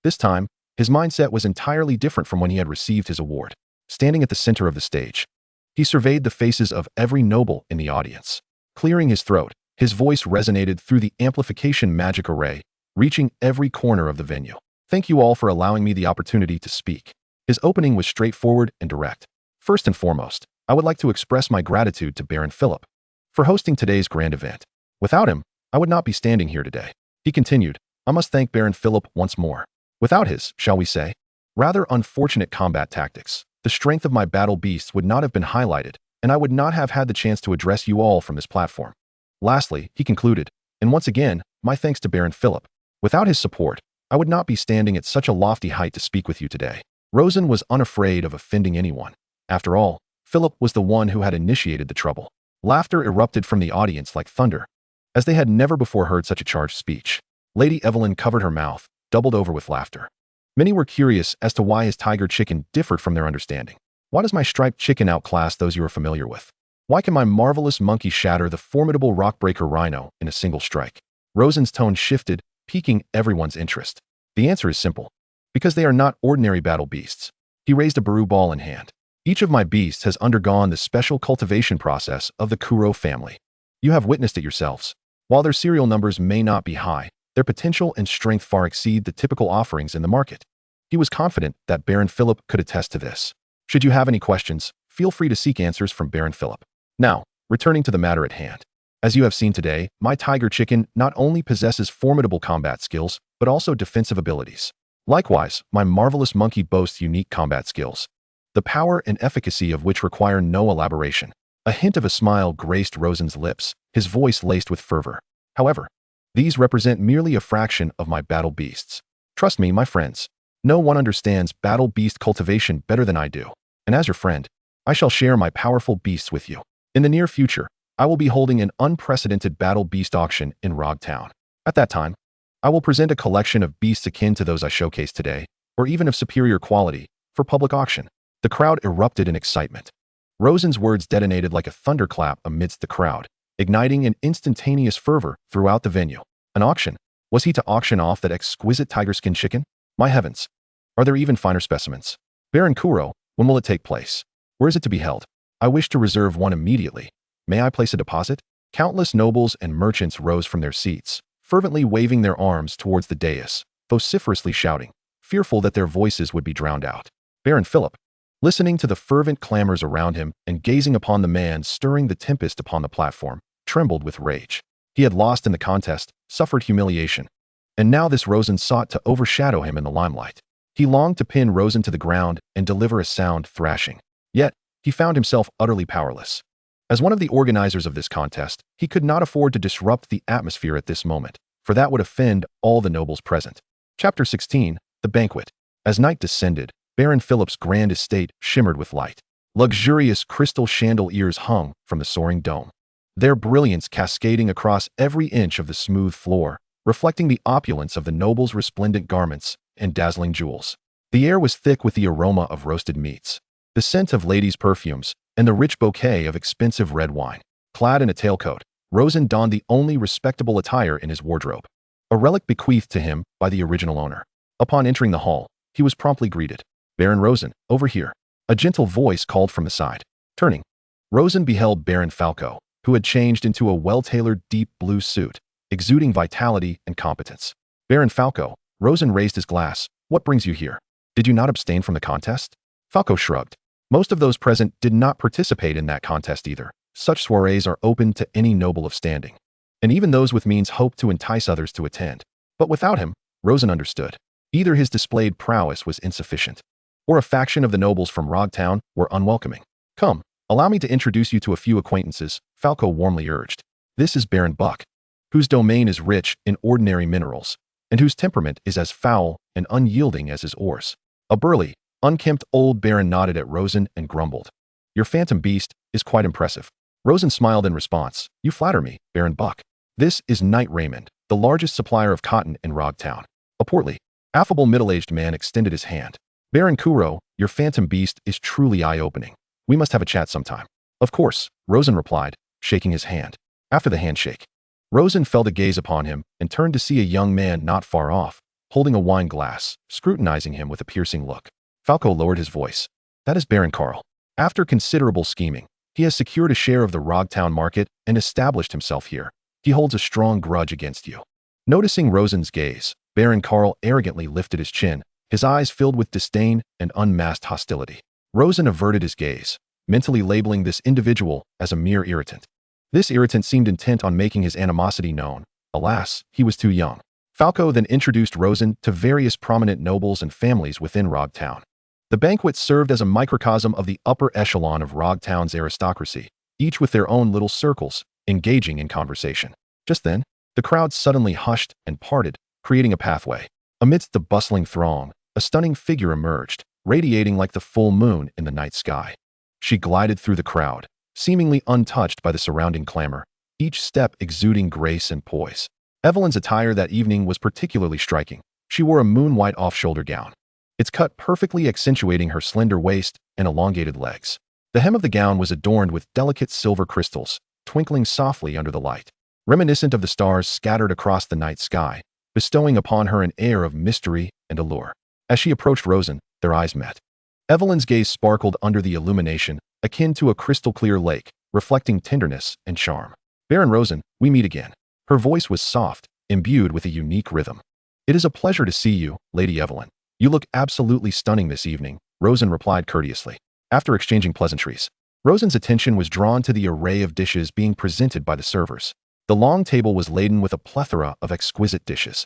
This time, his mindset was entirely different from when he had received his award. Standing at the center of the stage, he surveyed the faces of every noble in the audience. Clearing his throat, his voice resonated through the amplification magic array, reaching every corner of the venue. Thank you all for allowing me the opportunity to speak. His opening was straightforward and direct. First and foremost, I would like to express my gratitude to Baron Philip for hosting today's grand event. Without him, I would not be standing here today. He continued, I must thank Baron Philip once more. Without his, shall we say, rather unfortunate combat tactics, the strength of my battle beasts would not have been highlighted, and I would not have had the chance to address you all from this platform. Lastly, he concluded, and once again, my thanks to Baron Philip. Without his support, I would not be standing at such a lofty height to speak with you today. Rosen was unafraid of offending anyone. After all, Philip was the one who had initiated the trouble. Laughter erupted from the audience like thunder, as they had never before heard such a charged speech. Lady Evelyn covered her mouth, doubled over with laughter. Many were curious as to why his tiger chicken differed from their understanding. Why does my striped chicken outclass those you are familiar with? Why can my marvelous monkey shatter the formidable rockbreaker rhino in a single strike? Rosen's tone shifted, piquing everyone's interest. The answer is simple. Because they are not ordinary battle beasts. He raised a Baru ball in hand. Each of my beasts has undergone the special cultivation process of the Kuro family. You have witnessed it yourselves. While their serial numbers may not be high, their potential and strength far exceed the typical offerings in the market. He was confident that Baron Philip could attest to this. Should you have any questions, feel free to seek answers from Baron Philip. Now, returning to the matter at hand. As you have seen today, my tiger chicken not only possesses formidable combat skills, but also defensive abilities. Likewise, my marvelous monkey boasts unique combat skills, the power and efficacy of which require no elaboration. A hint of a smile graced Rosen's lips, his voice laced with fervor. However, these represent merely a fraction of my battle beasts. Trust me, my friends, no one understands battle beast cultivation better than I do, and as your friend, I shall share my powerful beasts with you. In the near future, I will be holding an unprecedented battle beast auction in Rog Town. At that time, I will present a collection of beasts akin to those I showcased today, or even of superior quality, for public auction. The crowd erupted in excitement. Rosen's words detonated like a thunderclap amidst the crowd, igniting an instantaneous fervor throughout the venue. An auction? Was he to auction off that exquisite tiger skin chicken? My heavens! Are there even finer specimens? Baron Kuro, when will it take place? Where is it to be held? I wish to reserve one immediately. May I place a deposit? Countless nobles and merchants rose from their seats, fervently waving their arms towards the dais, vociferously shouting, fearful that their voices would be drowned out. Baron Philip, listening to the fervent clamors around him and gazing upon the man stirring the tempest upon the platform, trembled with rage. He had lost in the contest, suffered humiliation, and now this Rosen sought to overshadow him in the limelight. He longed to pin Rosen to the ground and deliver a sound thrashing. Yet, he found himself utterly powerless. As one of the organizers of this contest, he could not afford to disrupt the atmosphere at this moment, for that would offend all the nobles present. Chapter 16, The Banquet. As night descended, Baron Philip's grand estate shimmered with light. Luxurious crystal chandeliers hung from the soaring dome, their brilliance cascading across every inch of the smooth floor, reflecting the opulence of the nobles' resplendent garments and dazzling jewels. The air was thick with the aroma of roasted meats, the scent of ladies' perfumes, and the rich bouquet of expensive red wine. Clad in a tailcoat, Rosen donned the only respectable attire in his wardrobe, a relic bequeathed to him by the original owner. Upon entering the hall, he was promptly greeted. Baron Rosen, over here. A gentle voice called from the side. Turning, Rosen beheld Baron Falco, who had changed into a well-tailored deep blue suit, exuding vitality and competence. Baron Falco, Rosen raised his glass. What brings you here? Did you not abstain from the contest? Falco shrugged. Most of those present did not participate in that contest either. Such soirees are open to any noble of standing, and even those with means hope to entice others to attend. But without him, Rosen understood. Either his displayed prowess was insufficient, or a faction of the nobles from Rog Town were unwelcoming. Come, allow me to introduce you to a few acquaintances, Falco warmly urged. This is Baron Buck, whose domain is rich in ordinary minerals, and whose temperament is as foul and unyielding as his ores. A burly, unkempt old baron nodded at Rosen and grumbled. Your phantom beast is quite impressive. Rosen smiled in response. You flatter me, Baron Buck. This is Knight Raymond, the largest supplier of cotton in Rogtown. A portly, affable middle-aged man extended his hand. Baron Kuro, your phantom beast is truly eye-opening. We must have a chat sometime. Of course, Rosen replied, shaking his hand. After the handshake, Rosen felt a gaze upon him and turned to see a young man not far off, holding a wine glass, scrutinizing him with a piercing look. Falco lowered his voice. That is Baron Carl. After considerable scheming, he has secured a share of the Rogtown market and established himself here. He holds a strong grudge against you. Noticing Rosen's gaze, Baron Carl arrogantly lifted his chin, his eyes filled with disdain and unmasked hostility. Rosen averted his gaze, mentally labeling this individual as a mere irritant. This irritant seemed intent on making his animosity known. Alas, he was too young. Falco then introduced Rosen to various prominent nobles and families within Rogtown. The banquet served as a microcosm of the upper echelon of Rogtown's aristocracy, each with their own little circles, engaging in conversation. Just then, the crowd suddenly hushed and parted, creating a pathway. Amidst the bustling throng, a stunning figure emerged, radiating like the full moon in the night sky. She glided through the crowd, seemingly untouched by the surrounding clamor, each step exuding grace and poise. Evelyn's attire that evening was particularly striking. She wore a moon-white off-shoulder gown, its cut perfectly accentuating her slender waist and elongated legs. The hem of the gown was adorned with delicate silver crystals, twinkling softly under the light, reminiscent of the stars scattered across the night sky, bestowing upon her an air of mystery and allure. As she approached Rosen, their eyes met. Evelyn's gaze sparkled under the illumination, akin to a crystal-clear lake, reflecting tenderness and charm. Baron Rosen, we meet again. Her voice was soft, imbued with a unique rhythm. It is a pleasure to see you, Lady Evelyn. You look absolutely stunning this evening, Rosen replied courteously. After exchanging pleasantries, Rosen's attention was drawn to the array of dishes being presented by the servers. The long table was laden with a plethora of exquisite dishes,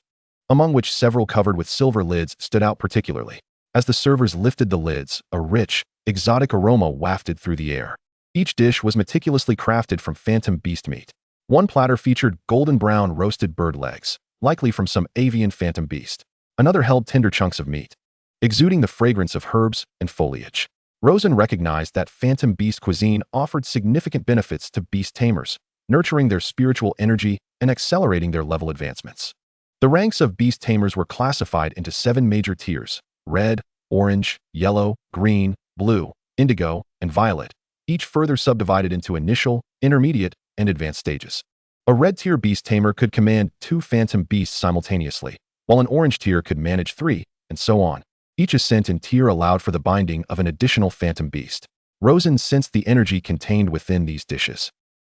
among which several covered with silver lids stood out particularly. As the servers lifted the lids, a rich, exotic aroma wafted through the air. Each dish was meticulously crafted from phantom beast meat. One platter featured golden brown roasted bird legs, likely from some avian phantom beast. Another held tender chunks of meat, exuding the fragrance of herbs and foliage. Rosen recognized that phantom beast cuisine offered significant benefits to beast tamers, nurturing their spiritual energy and accelerating their level advancements. The ranks of beast tamers were classified into 7 major tiers: red, orange, yellow, green, blue, indigo, and violet, each further subdivided into initial, intermediate, and advanced stages. A red tier beast tamer could command 2 phantom beasts simultaneously, while an orange tier could manage 3, and so on. Each ascent in tier allowed for the binding of an additional phantom beast. Rosen sensed the energy contained within these dishes,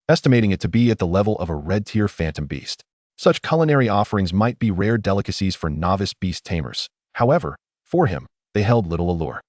estimating it to be at the level of a red tier phantom beast. Such culinary offerings might be rare delicacies for novice beast tamers. However, for him, they held little allure.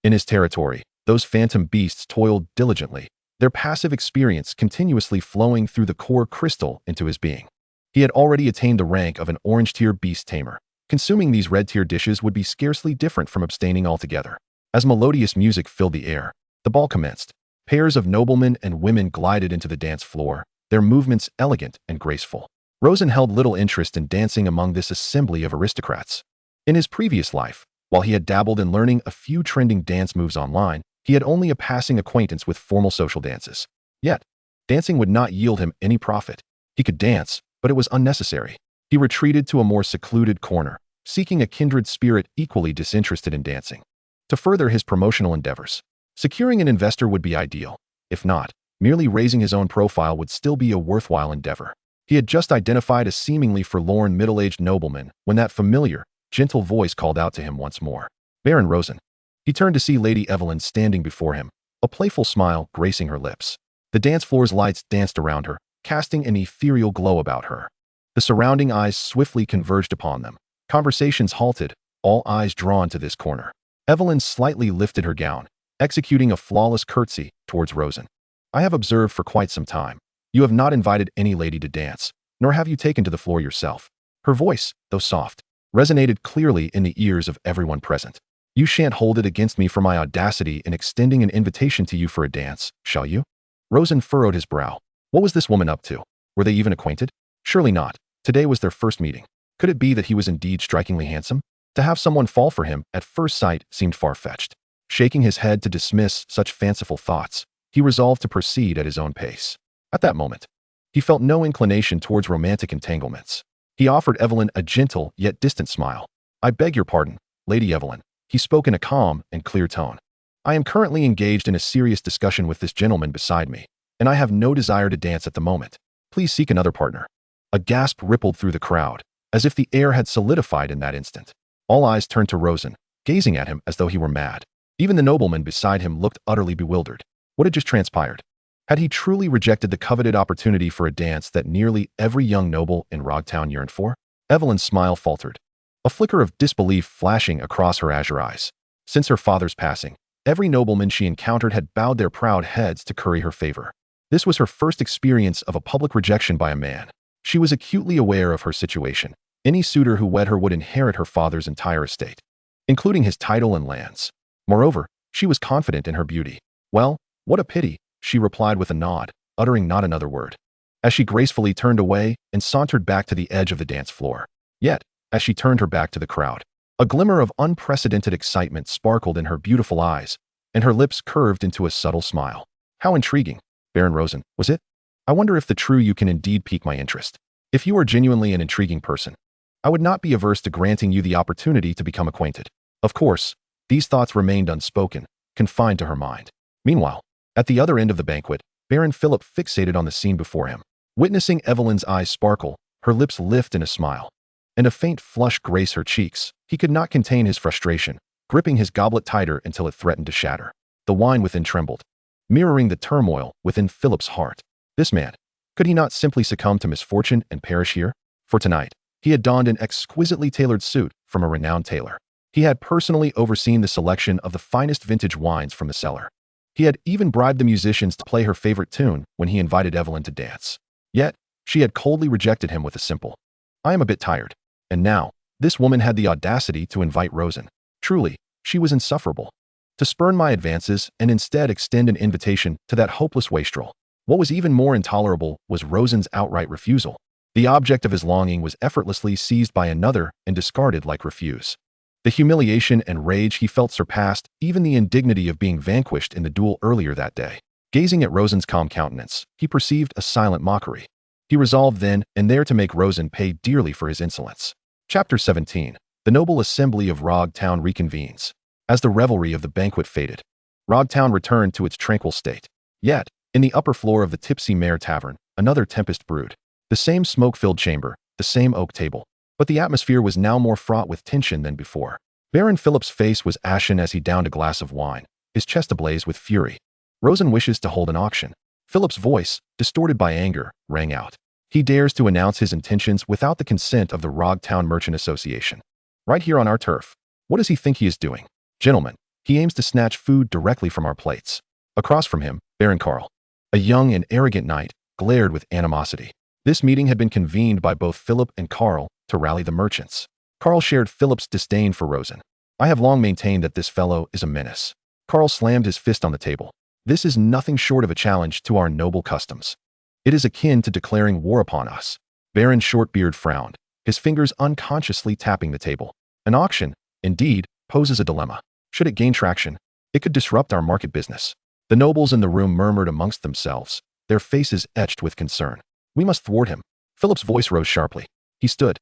In his territory, those phantom beasts toiled diligently, their passive experience continuously flowing through the core crystal into his being. He had already attained the rank of an orange-tier beast tamer. Consuming these red-tier dishes would be scarcely different from abstaining altogether. As melodious music filled the air, the ball commenced. Pairs of noblemen and women glided into the dance floor, their movements elegant and graceful. Rosen held little interest in dancing among this assembly of aristocrats. In his previous life, while he had dabbled in learning a few trending dance moves online, he had only a passing acquaintance with formal social dances. Yet, dancing would not yield him any profit. He could dance, but it was unnecessary. He retreated to a more secluded corner, seeking a kindred spirit equally disinterested in dancing. To further his promotional endeavors, securing an investor would be ideal. If not, merely raising his own profile would still be a worthwhile endeavor. He had just identified a seemingly forlorn middle-aged nobleman when that familiar, gentle voice called out to him once more. Baron Rosen. He turned to see Lady Evelyn standing before him, a playful smile gracing her lips. The dance floor's lights danced around her, casting an ethereal glow about her. The surrounding eyes swiftly converged upon them. Conversations halted, all eyes drawn to this corner. Evelyn slightly lifted her gown, executing a flawless curtsy towards Rosen. I have observed for quite some time. You have not invited any lady to dance, nor have you taken to the floor yourself. Her voice, though soft, resonated clearly in the ears of everyone present. You shan't hold it against me for my audacity in extending an invitation to you for a dance, shall you? Rosen furrowed his brow. What was this woman up to? Were they even acquainted? Surely not. Today was their first meeting. Could it be that he was indeed strikingly handsome? To have someone fall for him at first sight seemed far-fetched. Shaking his head to dismiss such fanciful thoughts, he resolved to proceed at his own pace. At that moment, he felt no inclination towards romantic entanglements. He offered Evelyn a gentle yet distant smile. "I beg your pardon, Lady Evelyn," he spoke in a calm and clear tone. "I am currently engaged in a serious discussion with this gentleman beside me, and I have no desire to dance at the moment. Please seek another partner." A gasp rippled through the crowd, as if the air had solidified in that instant. All eyes turned to Rosen, gazing at him as though he were mad. Even the nobleman beside him looked utterly bewildered. What had just transpired? Had he truly rejected the coveted opportunity for a dance that nearly every young noble in Rogtown yearned for? Evelyn's smile faltered, a flicker of disbelief flashing across her azure eyes. Since her father's passing, every nobleman she encountered had bowed their proud heads to curry her favor. This was her first experience of a public rejection by a man. She was acutely aware of her situation. Any suitor who wed her would inherit her father's entire estate, including his title and lands. Moreover, she was confident in her beauty. "Well, what a pity," she replied with a nod, uttering not another word, as she gracefully turned away and sauntered back to the edge of the dance floor. Yet, as she turned her back to the crowd, a glimmer of unprecedented excitement sparkled in her beautiful eyes, and her lips curved into a subtle smile. "How intriguing, Baron Rosen, was it? I wonder if the true you can indeed pique my interest. If you are genuinely an intriguing person, I would not be averse to granting you the opportunity to become acquainted." Of course, these thoughts remained unspoken, confined to her mind. Meanwhile, at the other end of the banquet, Baron Philip fixated on the scene before him. Witnessing Evelyn's eyes sparkle, her lips lift in a smile, and a faint flush grace her cheeks, he could not contain his frustration, gripping his goblet tighter until it threatened to shatter. The wine within trembled, mirroring the turmoil within Philip's heart. This man, could he not simply succumb to misfortune and perish here? For tonight, he had donned an exquisitely tailored suit from a renowned tailor. He had personally overseen the selection of the finest vintage wines from the cellar. He had even bribed the musicians to play her favorite tune when he invited Evelyn to dance. Yet, she had coldly rejected him with a simple, "I am a bit tired." And now, this woman had the audacity to invite Rosen. Truly, she was insufferable. To spurn my advances and instead extend an invitation to that hopeless wastrel. What was even more intolerable was Rosen's outright refusal. The object of his longing was effortlessly seized by another and discarded like refuse. The humiliation and rage he felt surpassed even the indignity of being vanquished in the duel earlier that day. Gazing at Rosen's calm countenance, he perceived a silent mockery. He resolved then and there to make Rosen pay dearly for his insolence. Chapter 17. The noble assembly of Rogtown reconvenes. As the revelry of the banquet faded, Rogtown returned to its tranquil state. Yet, in the upper floor of the Tipsy Mare Tavern, another tempest brewed. The same smoke-filled chamber, the same oak table. But the atmosphere was now more fraught with tension than before. Baron Philip's face was ashen as he downed a glass of wine, his chest ablaze with fury. "Rosen wishes to hold an auction." Philip's voice, distorted by anger, rang out. "He dares to announce his intentions without the consent of the Rogtown Merchant Association. Right here on our turf. What does he think he is doing? Gentlemen, he aims to snatch food directly from our plates." Across from him, Baron Karl, a young and arrogant knight, glared with animosity. This meeting had been convened by both Philip and Karl to rally the merchants. Karl shared Philip's disdain for Rosen. "I have long maintained that this fellow is a menace." Karl slammed his fist on the table. "This is nothing short of a challenge to our noble customs. It is akin to declaring war upon us." Baron Shortbeard frowned, his fingers unconsciously tapping the table. An auction, indeed, poses a dilemma. Should it gain traction, it could disrupt our market business. The nobles in the room murmured amongst themselves, their faces etched with concern. "We must thwart him." Philip's voice rose sharply. He stood,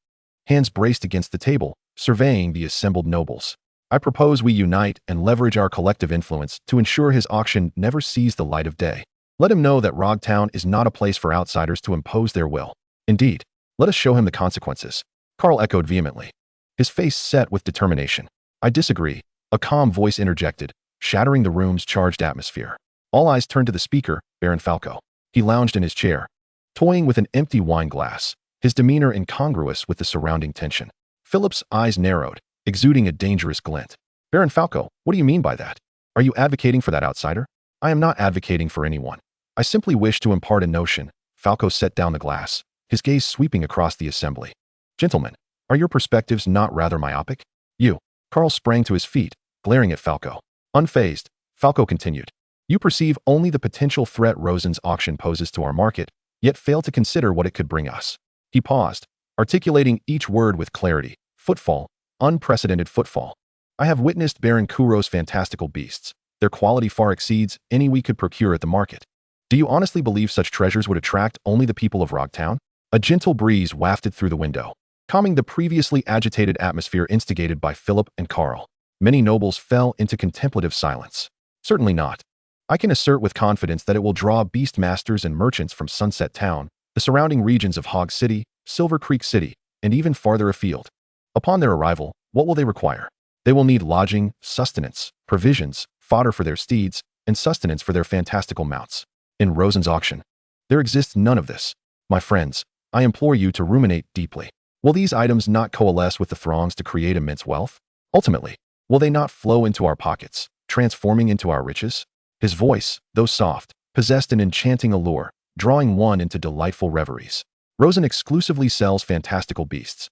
hands braced against the table, surveying the assembled nobles. "I propose we unite and leverage our collective influence to ensure his auction never sees the light of day. Let him know that Rogtown is not a place for outsiders to impose their will. Indeed, let us show him the consequences." Karl echoed vehemently, his face set with determination. "I disagree," a calm voice interjected, shattering the room's charged atmosphere. All eyes turned to the speaker, Baron Falco. He lounged in his chair, toying with an empty wine glass, his demeanor incongruous with the surrounding tension. Philip's eyes narrowed, exuding a dangerous glint. "Baron Falco, what do you mean by that? Are you advocating for that outsider?" "I am not advocating for anyone. I simply wish to impart a notion." Falco set down the glass, his gaze sweeping across the assembly. "Gentlemen, are your perspectives not rather myopic?" "You." Karl sprang to his feet, glaring at Falco. Unfazed, Falco continued. "You perceive only the potential threat Rosen's auction poses to our market, yet fail to consider what it could bring us." He paused, articulating each word with clarity. "Footfall, unprecedented footfall. I have witnessed Baron Kuro's fantastical beasts. Their quality far exceeds any we could procure at the market. Do you honestly believe such treasures would attract only the people of Rocktown? A gentle breeze wafted through the window, calming the previously agitated atmosphere instigated by Philip and Carl. Many nobles fell into contemplative silence. Certainly not. I can assert with confidence that it will draw beast masters and merchants from Sunset Town, the surrounding regions of Hog City, Silver Creek City, and even farther afield. Upon their arrival, what will they require? They will need lodging, sustenance, provisions, fodder for their steeds, and sustenance for their fantastical mounts. In Rosen's auction, there exists none of this. My friends, I implore you to ruminate deeply. Will these items not coalesce with the throngs to create immense wealth? Ultimately, will they not flow into our pockets, transforming into our riches? His voice, though soft, possessed an enchanting allure, drawing one into delightful reveries. Rosen exclusively sells fantastical beasts.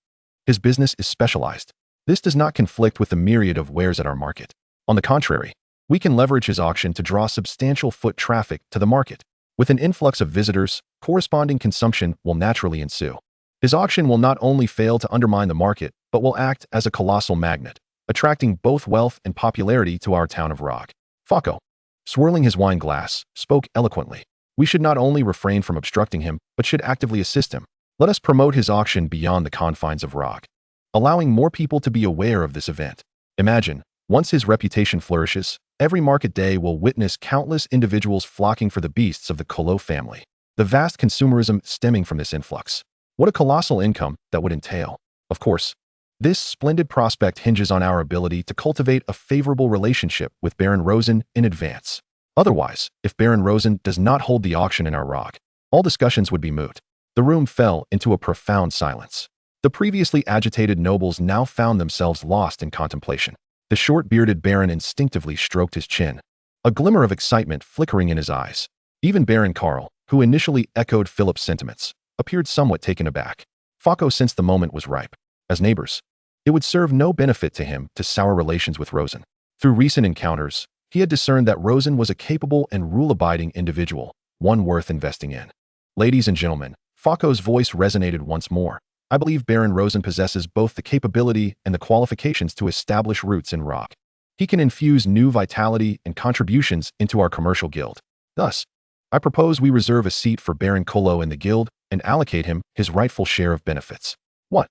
His business is specialized. This does not conflict with the myriad of wares at our market. On the contrary, we can leverage his auction to draw substantial foot traffic to the market. With an influx of visitors, corresponding consumption will naturally ensue. His auction will not only fail to undermine the market, but will act as a colossal magnet, attracting both wealth and popularity to our town of Rock. Fako, swirling his wine glass, spoke eloquently. We should not only refrain from obstructing him, but should actively assist him. Let us promote his auction beyond the confines of Rock, allowing more people to be aware of this event. Imagine, once his reputation flourishes, every market day will witness countless individuals flocking for the beasts of the Kolo family. The vast consumerism stemming from this influx. What a colossal income that would entail. Of course, this splendid prospect hinges on our ability to cultivate a favorable relationship with Baron Rosen in advance. Otherwise, if Baron Rosen does not hold the auction in our Rock, all discussions would be moot. The room fell into a profound silence. The previously agitated nobles now found themselves lost in contemplation. The short-bearded Baron instinctively stroked his chin, a glimmer of excitement flickering in his eyes. Even Baron Carl, who initially echoed Philip's sentiments, appeared somewhat taken aback. Fako sensed the moment was ripe. As neighbors, it would serve no benefit to him to sour relations with Rosen. Through recent encounters, he had discerned that Rosen was a capable and rule-abiding individual, one worth investing in. Ladies and gentlemen, Fako's voice resonated once more. I believe Baron Rosen possesses both the capability and the qualifications to establish roots in Rock. He can infuse new vitality and contributions into our commercial guild. Thus, I propose we reserve a seat for Baron Kolo in the guild and allocate him his rightful share of benefits. What?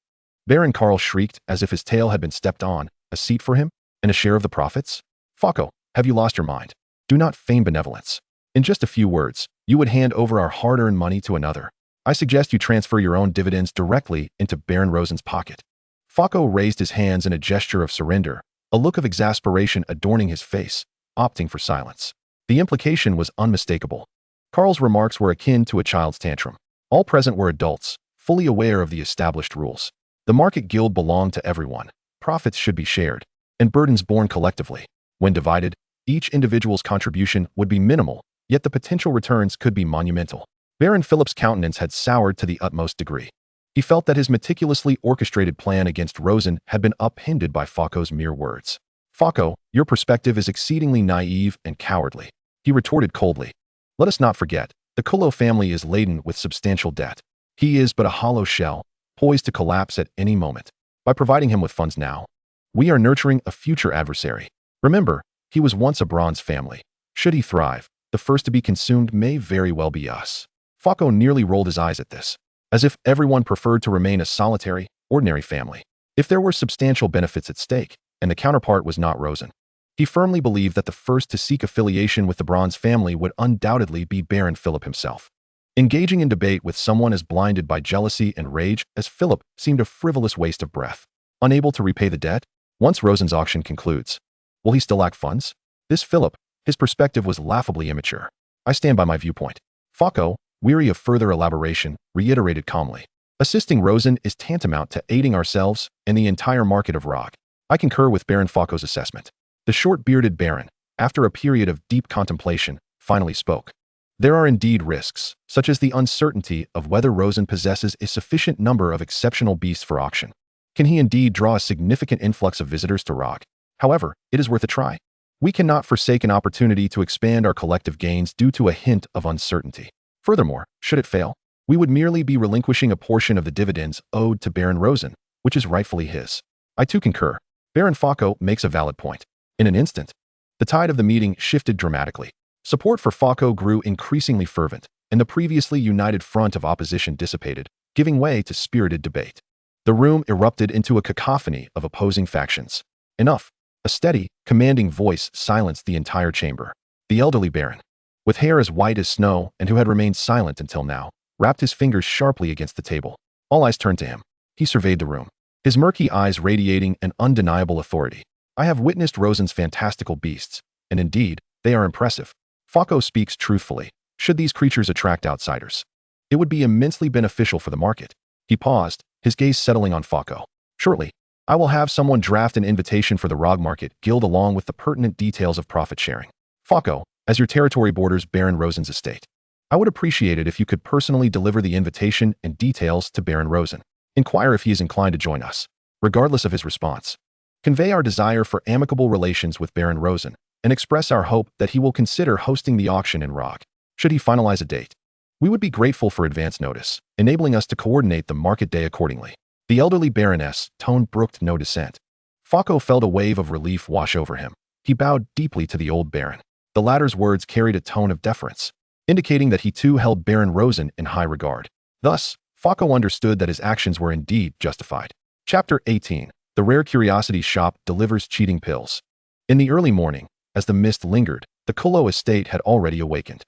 Baron Carl shrieked as if his tail had been stepped on. A seat for him? And a share of the profits? Fako, have you lost your mind? Do not feign benevolence. In just a few words, you would hand over our hard-earned money to another. I suggest you transfer your own dividends directly into Baron Rosen's pocket. Fako raised his hands in a gesture of surrender, a look of exasperation adorning his face, opting for silence. The implication was unmistakable. Carl's remarks were akin to a child's tantrum. All present were adults, fully aware of the established rules. The market guild belonged to everyone. Profits should be shared, and burdens borne collectively. When divided, each individual's contribution would be minimal, yet the potential returns could be monumental. Baron Philip's countenance had soured to the utmost degree. He felt that his meticulously orchestrated plan against Rosen had been upended by Fako's mere words. Fako, your perspective is exceedingly naive and cowardly, he retorted coldly. Let us not forget, the Kolo family is laden with substantial debt. He is but a hollow shell, poised to collapse at any moment. By providing him with funds now, we are nurturing a future adversary. Remember, he was once a bronze family. Should he thrive, the first to be consumed may very well be us. Fako nearly rolled his eyes at this, as if everyone preferred to remain a solitary, ordinary family. If there were substantial benefits at stake, and the counterpart was not Rosen, he firmly believed that the first to seek affiliation with the Bronze family would undoubtedly be Baron Philip himself. Engaging in debate with someone as blinded by jealousy and rage as Philip seemed a frivolous waste of breath. Unable to repay the debt, once Rosen's auction concludes, will he still lack funds? This Philip, his perspective was laughably immature. I stand by my viewpoint. Fako, weary of further elaboration, reiterated calmly. Assisting Rosen is tantamount to aiding ourselves and the entire market of Rock. I concur with Baron Fako's assessment. The short-bearded Baron, after a period of deep contemplation, finally spoke. There are indeed risks, such as the uncertainty of whether Rosen possesses a sufficient number of exceptional beasts for auction. Can he indeed draw a significant influx of visitors to Rock? However, it is worth a try. We cannot forsake an opportunity to expand our collective gains due to a hint of uncertainty. Furthermore, should it fail, we would merely be relinquishing a portion of the dividends owed to Baron Rosen, which is rightfully his. I too concur. Baron Fako makes a valid point. In an instant, the tide of the meeting shifted dramatically. Support for Fako grew increasingly fervent, and the previously united front of opposition dissipated, giving way to spirited debate. The room erupted into a cacophony of opposing factions. Enough! A steady, commanding voice silenced the entire chamber. The elderly baron, with hair as white as snow and who had remained silent until now, rapped his fingers sharply against the table. All eyes turned to him. He surveyed the room, his murky eyes radiating an undeniable authority. I have witnessed Rosen's fantastical beasts, and indeed, they are impressive. Fako speaks truthfully. Should these creatures attract outsiders, it would be immensely beneficial for the market. He paused, his gaze settling on Fako. Shortly, I will have someone draft an invitation for the Rog Market Guild along with the pertinent details of profit sharing. Fako, as your territory borders Baron Rosen's estate, I would appreciate it if you could personally deliver the invitation and details to Baron Rosen. Inquire if he is inclined to join us. Regardless of his response, convey our desire for amicable relations with Baron Rosen and express our hope that he will consider hosting the auction in Rog. Should he finalize a date, we would be grateful for advance notice, enabling us to coordinate the market day accordingly. The elderly Baroness' tone brooked no dissent. Fako felt a wave of relief wash over him. He bowed deeply to the old Baron. The latter's words carried a tone of deference, indicating that he too held Baron Rosen in high regard. Thus, Fako understood that his actions were indeed justified. Chapter 18. The Rare Curiosities Shop delivers cheating pills. In the early morning, as the mist lingered, the Kulo estate had already awakened.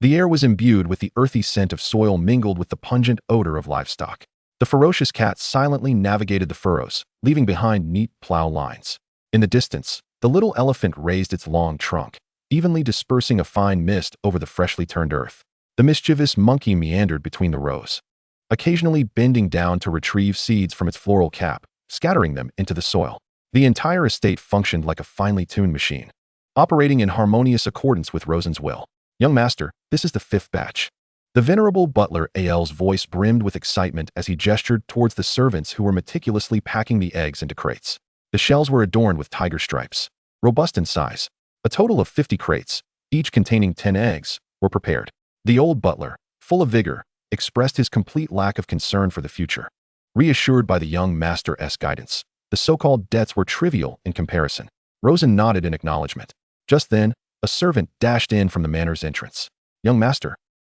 The air was imbued with the earthy scent of soil mingled with the pungent odor of livestock. The ferocious cat silently navigated the furrows, leaving behind neat plow lines. In the distance, the little elephant raised its long trunk, evenly dispersing a fine mist over the freshly turned earth. The mischievous monkey meandered between the rows, occasionally bending down to retrieve seeds from its floral cap, scattering them into the soil. The entire estate functioned like a finely tuned machine, operating in harmonious accordance with Rosen's will. Young master, this is the 5th batch. The venerable butler Al's voice brimmed with excitement as he gestured towards the servants who were meticulously packing the eggs into crates. The shells were adorned with tiger stripes, robust in size. A total of 50 crates, each containing 10 eggs, were prepared. The old butler, full of vigor, expressed his complete lack of concern for the future. Reassured by the young master's guidance, the so-called debts were trivial in comparison. Rosen nodded in acknowledgement. Just then, a servant dashed in from the manor's entrance. Young master,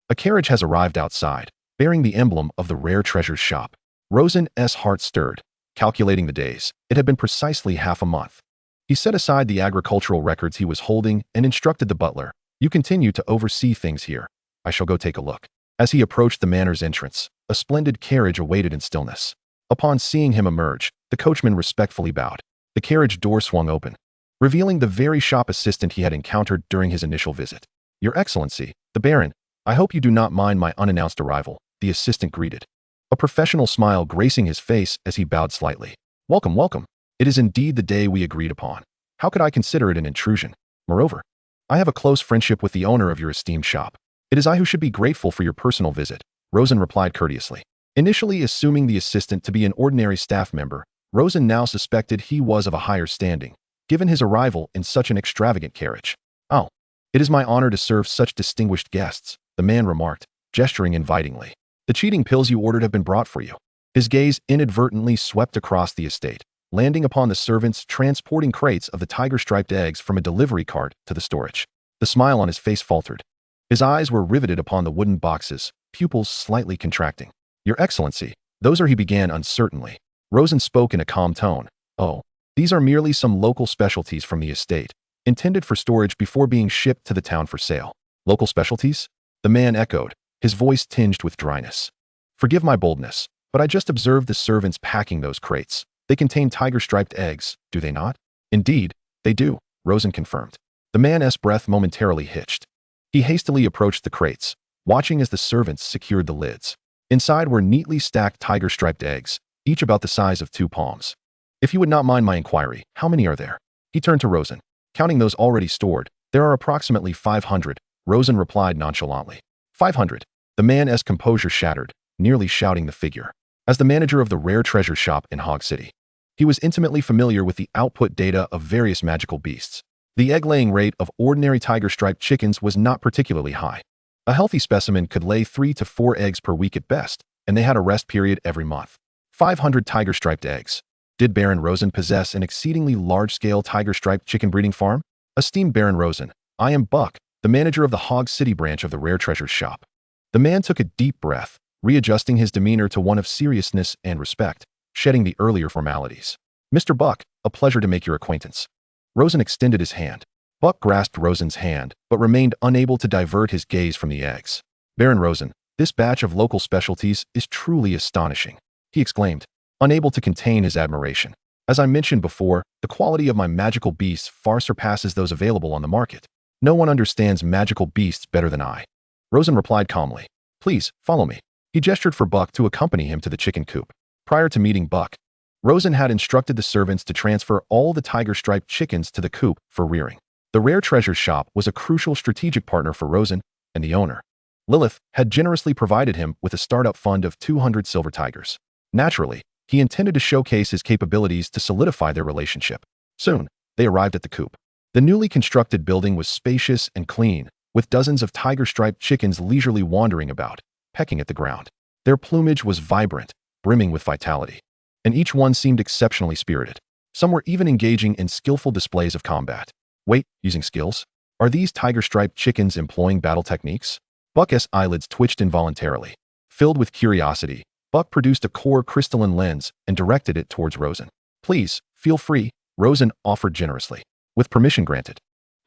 a carriage has arrived outside, bearing the emblem of the Rare Treasures shop. Rosen's heart stirred, calculating the days. It had been precisely half a month. He set aside the agricultural records he was holding and instructed the butler, "You continue to oversee things here. I shall go take a look." As he approached the manor's entrance, a splendid carriage awaited in stillness. Upon seeing him emerge, the coachman respectfully bowed. The carriage door swung open, revealing the very shop assistant he had encountered during his initial visit. "Your Excellency, the Baron, I hope you do not mind my unannounced arrival," the assistant greeted, a professional smile gracing his face as he bowed slightly. "Welcome, welcome. It is indeed the day we agreed upon. How could I consider it an intrusion? Moreover, I have a close friendship with the owner of your esteemed shop. It is I who should be grateful for your personal visit," Rosen replied courteously. Initially assuming the assistant to be an ordinary staff member, Rosen now suspected he was of a higher standing, given his arrival in such an extravagant carriage. "Oh, it is my honor to serve such distinguished guests," the man remarked, gesturing invitingly. "The cheating pills you ordered have been brought for you." His gaze inadvertently swept across the estate, landing upon the servants transporting crates of the tiger-striped eggs from a delivery cart to the storage. The smile on his face faltered. His eyes were riveted upon the wooden boxes, pupils slightly contracting. "Your Excellency, those are," he began uncertainly. Rosen spoke in a calm tone. "Oh, these are merely some local specialties from the estate, intended for storage before being shipped to the town for sale." "Local specialties?" the man echoed, his voice tinged with dryness. "Forgive my boldness, but I just observed the servants packing those crates. They contain tiger-striped eggs, do they not?" "Indeed, they do," Rosen confirmed. The man's breath momentarily hitched. He hastily approached the crates, watching as the servants secured the lids. Inside were neatly stacked tiger-striped eggs, each about the size of 2 palms. "If you would not mind my inquiry, how many are there?" He turned to Rosen. "Counting those already stored, there are approximately 500, Rosen replied nonchalantly. 500. The man's composure shattered, nearly shouting the figure. As the manager of the Rare Treasure shop in Hog City, he was intimately familiar with the output data of various magical beasts. The egg-laying rate of ordinary tiger-striped chickens was not particularly high. A healthy specimen could lay 3 to 4 eggs per week at best, and they had a rest period every month. 500 tiger-striped eggs. Did Baron Rosen possess an exceedingly large-scale tiger-striped chicken breeding farm? Esteemed Baron Rosen, I am Buck, the manager of the Hog City branch of the Rare Treasures shop. The man took a deep breath, readjusting his demeanor to one of seriousness and respect, shedding the earlier formalities. Mr. Buck, a pleasure to make your acquaintance. Rosen extended his hand. Buck grasped Rosen's hand, but remained unable to divert his gaze from the eggs. Baron Rosen, this batch of local specialties is truly astonishing, he exclaimed, unable to contain his admiration. As I mentioned before, the quality of my magical beasts far surpasses those available on the market. No one understands magical beasts better than I. Rosen replied calmly. Please, follow me. He gestured for Buck to accompany him to the chicken coop. Prior to meeting Buck, Rosen had instructed the servants to transfer all the tiger-striped chickens to the coop for rearing. The Rare Treasures shop was a crucial strategic partner for Rosen, and the owner, Lilith, had generously provided him with a startup fund of 200 silver tigers. Naturally, he intended to showcase his capabilities to solidify their relationship. Soon, they arrived at the coop. The newly constructed building was spacious and clean, with dozens of tiger-striped chickens leisurely wandering about, pecking at the ground. Their plumage was vibrant, brimming with vitality, and each one seemed exceptionally spirited. Some were even engaging in skillful displays of combat. Wait, using skills? Are these tiger-striped chickens employing battle techniques? Buck's eyelids twitched involuntarily. Filled with curiosity, Buck produced a core crystalline lens and directed it towards Rosen. Please, feel free, Rosen offered generously. With permission granted,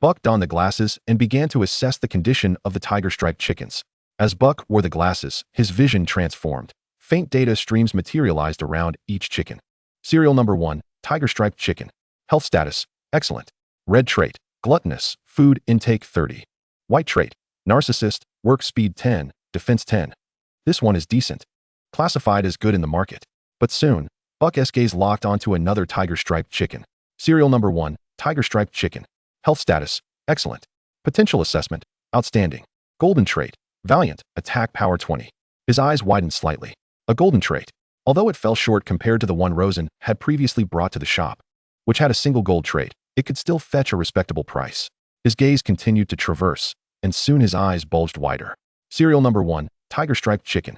Buck donned the glasses and began to assess the condition of the tiger-striped chickens. As Buck wore the glasses, his vision transformed. Faint data streams materialized around each chicken. Serial number 1, tiger-striped chicken. Health status, excellent. Red trait, gluttonous, food intake 30. White trait, narcissist, work speed 10, defense 10. This one is decent. Classified as good in the market. But soon, Buck's gaze locked onto another tiger-striped chicken. Serial number 1, tiger-striped chicken. Health status, excellent. Potential assessment, outstanding. Golden trait, valiant, attack power 20. His eyes widened slightly. A golden trait, although it fell short compared to the one Rosen had previously brought to the shop, which had a single gold trait, it could still fetch a respectable price. His gaze continued to traverse, and soon his eyes bulged wider. Serial number 1, tiger-striped chicken.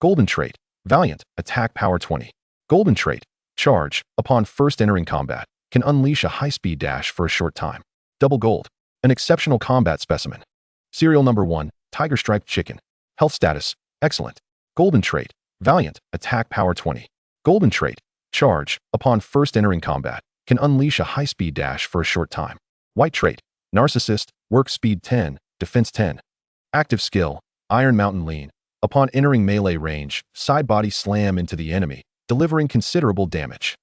Golden trait, valiant, attack power 20. Golden trait, charge, upon first entering combat, can unleash a high-speed dash for a short time. Double gold, an exceptional combat specimen. Serial number 1, tiger-striped chicken. Health status, excellent. Golden trait, valiant, attack power 20. Golden trait, charge, upon first entering combat, can unleash a high-speed dash for a short time. White trait, narcissist, work speed 10, defense 10. Active skill, Iron Mountain Lean. Upon entering melee range, side body slam into the enemy, delivering considerable damage.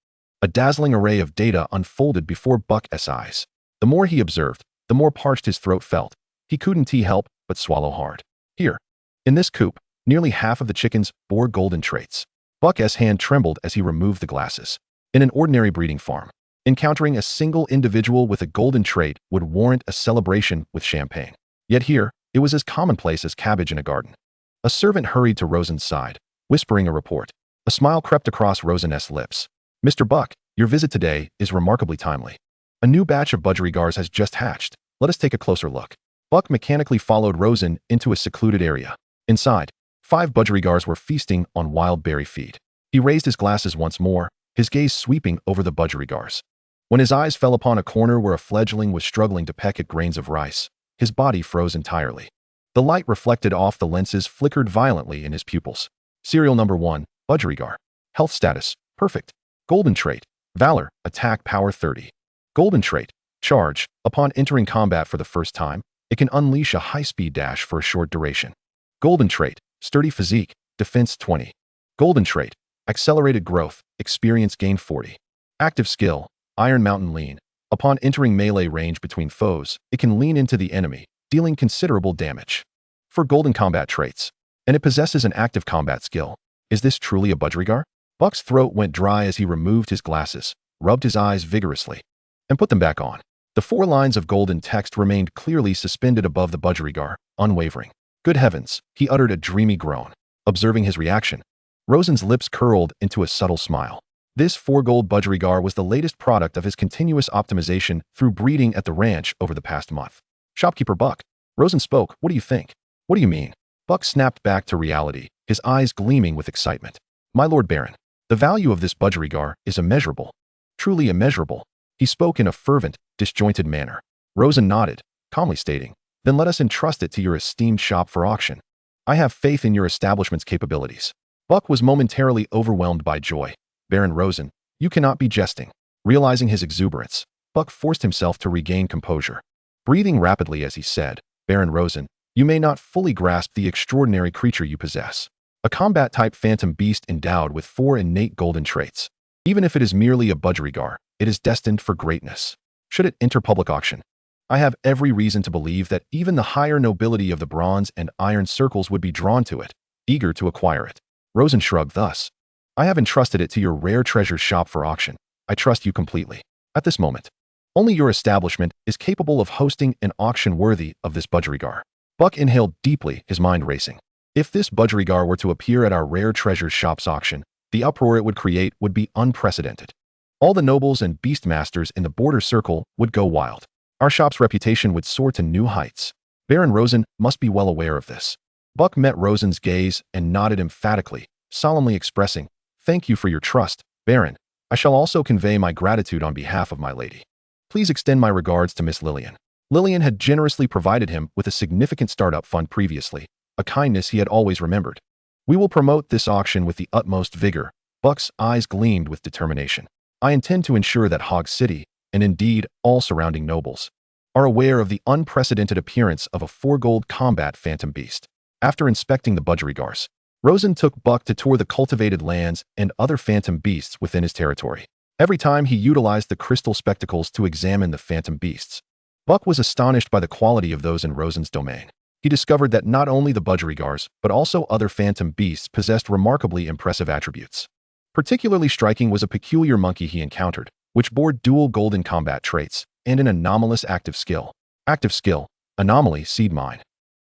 A dazzling array of data unfolded before Buck's eyes. The more he observed, the more parched his throat felt. He couldn't help but swallow hard. Here, in this coop, nearly half of the chickens bore golden traits. Buck's hand trembled as he removed the glasses. In an ordinary breeding farm, encountering a single individual with a golden trait would warrant a celebration with champagne. Yet here, it was as commonplace as cabbage in a garden. A servant hurried to Rosen's side, whispering a report. A smile crept across Rosen's lips. Mr. Buck, your visit today is remarkably timely. A new batch of budgerigars has just hatched. Let us take a closer look. Buck mechanically followed Rosen into a secluded area. Inside, 5 budgerigars were feasting on wild berry feed. He raised his glasses once more, his gaze sweeping over the budgerigars. When his eyes fell upon a corner where a fledgling was struggling to peck at grains of rice, his body froze entirely. The light reflected off the lenses flickered violently in his pupils. Serial number 1, budgerigar. Health status, perfect. Golden trait, valor, attack power 30. Golden trait, charge, upon entering combat for the first time, it can unleash a high-speed dash for a short duration. Golden trait, sturdy physique, defense 20. Golden trait, accelerated growth, experience gain 40. Active skill, Iron Mountain Lean. Upon entering melee range between foes, it can lean into the enemy, dealing considerable damage. For golden combat traits, and it possesses an active combat skill. Is this truly a budgerigar? Buck's throat went dry as he removed his glasses, rubbed his eyes vigorously, and put them back on. The 4 lines of golden text remained clearly suspended above the budgerigar, unwavering. Good heavens, he uttered a dreamy groan. Observing his reaction, Rosen's lips curled into a subtle smile. This 4-gold budgerigar was the latest product of his continuous optimization through breeding at the ranch over the past month. Shopkeeper Buck. Rosen spoke. What do you think? What do you mean? Buck snapped back to reality, his eyes gleaming with excitement. My Lord Baron, The value of this budgerigar is immeasurable. Truly immeasurable. He spoke in a fervent, disjointed manner. Rosen nodded, calmly stating, "Then let us entrust it to your esteemed shop for auction. I have faith in your establishment's capabilities." Buck was momentarily overwhelmed by joy. "Baron Rosen, you cannot be jesting." Realizing his exuberance, Buck forced himself to regain composure. Breathing rapidly as he said, "Baron Rosen, you may not fully grasp the extraordinary creature you possess. A combat-type phantom beast endowed with 4 innate golden traits. Even if it is merely a budgerigar, it is destined for greatness. Should it enter public auction, I have every reason to believe that even the higher nobility of the bronze and iron circles would be drawn to it, eager to acquire it." Rosen shrugged thus. "I have entrusted it to your rare treasures shop for auction. I trust you completely. At this moment, only your establishment is capable of hosting an auction worthy of this budgerigar." Buck inhaled deeply, his mind racing. If this budgerigar were to appear at our rare treasures shop's auction, the uproar it would create would be unprecedented. All the nobles and beastmasters in the border circle would go wild. Our shop's reputation would soar to new heights. Baron Rosen must be well aware of this. Buck met Rosen's gaze and nodded emphatically, solemnly expressing, "Thank you for your trust, Baron. I shall also convey my gratitude on behalf of my lady. Please extend my regards to Miss Lillian." Lillian had generously provided him with a significant startup fund previously, a kindness he had always remembered. "We will promote this auction with the utmost vigor." Buck's eyes gleamed with determination. "I intend to ensure that Hog City, and indeed all surrounding nobles, are aware of the unprecedented appearance of a 4-gold combat phantom beast." After inspecting the budgerigars, Rosen took Buck to tour the cultivated lands and other phantom beasts within his territory. Every time he utilized the crystal spectacles to examine the phantom beasts, Buck was astonished by the quality of those in Rosen's domain. He discovered that not only the budgerigars, but also other phantom beasts possessed remarkably impressive attributes. Particularly striking was a peculiar monkey he encountered, which bore dual golden combat traits and an anomalous active skill. Active skill, anomaly, seed mine.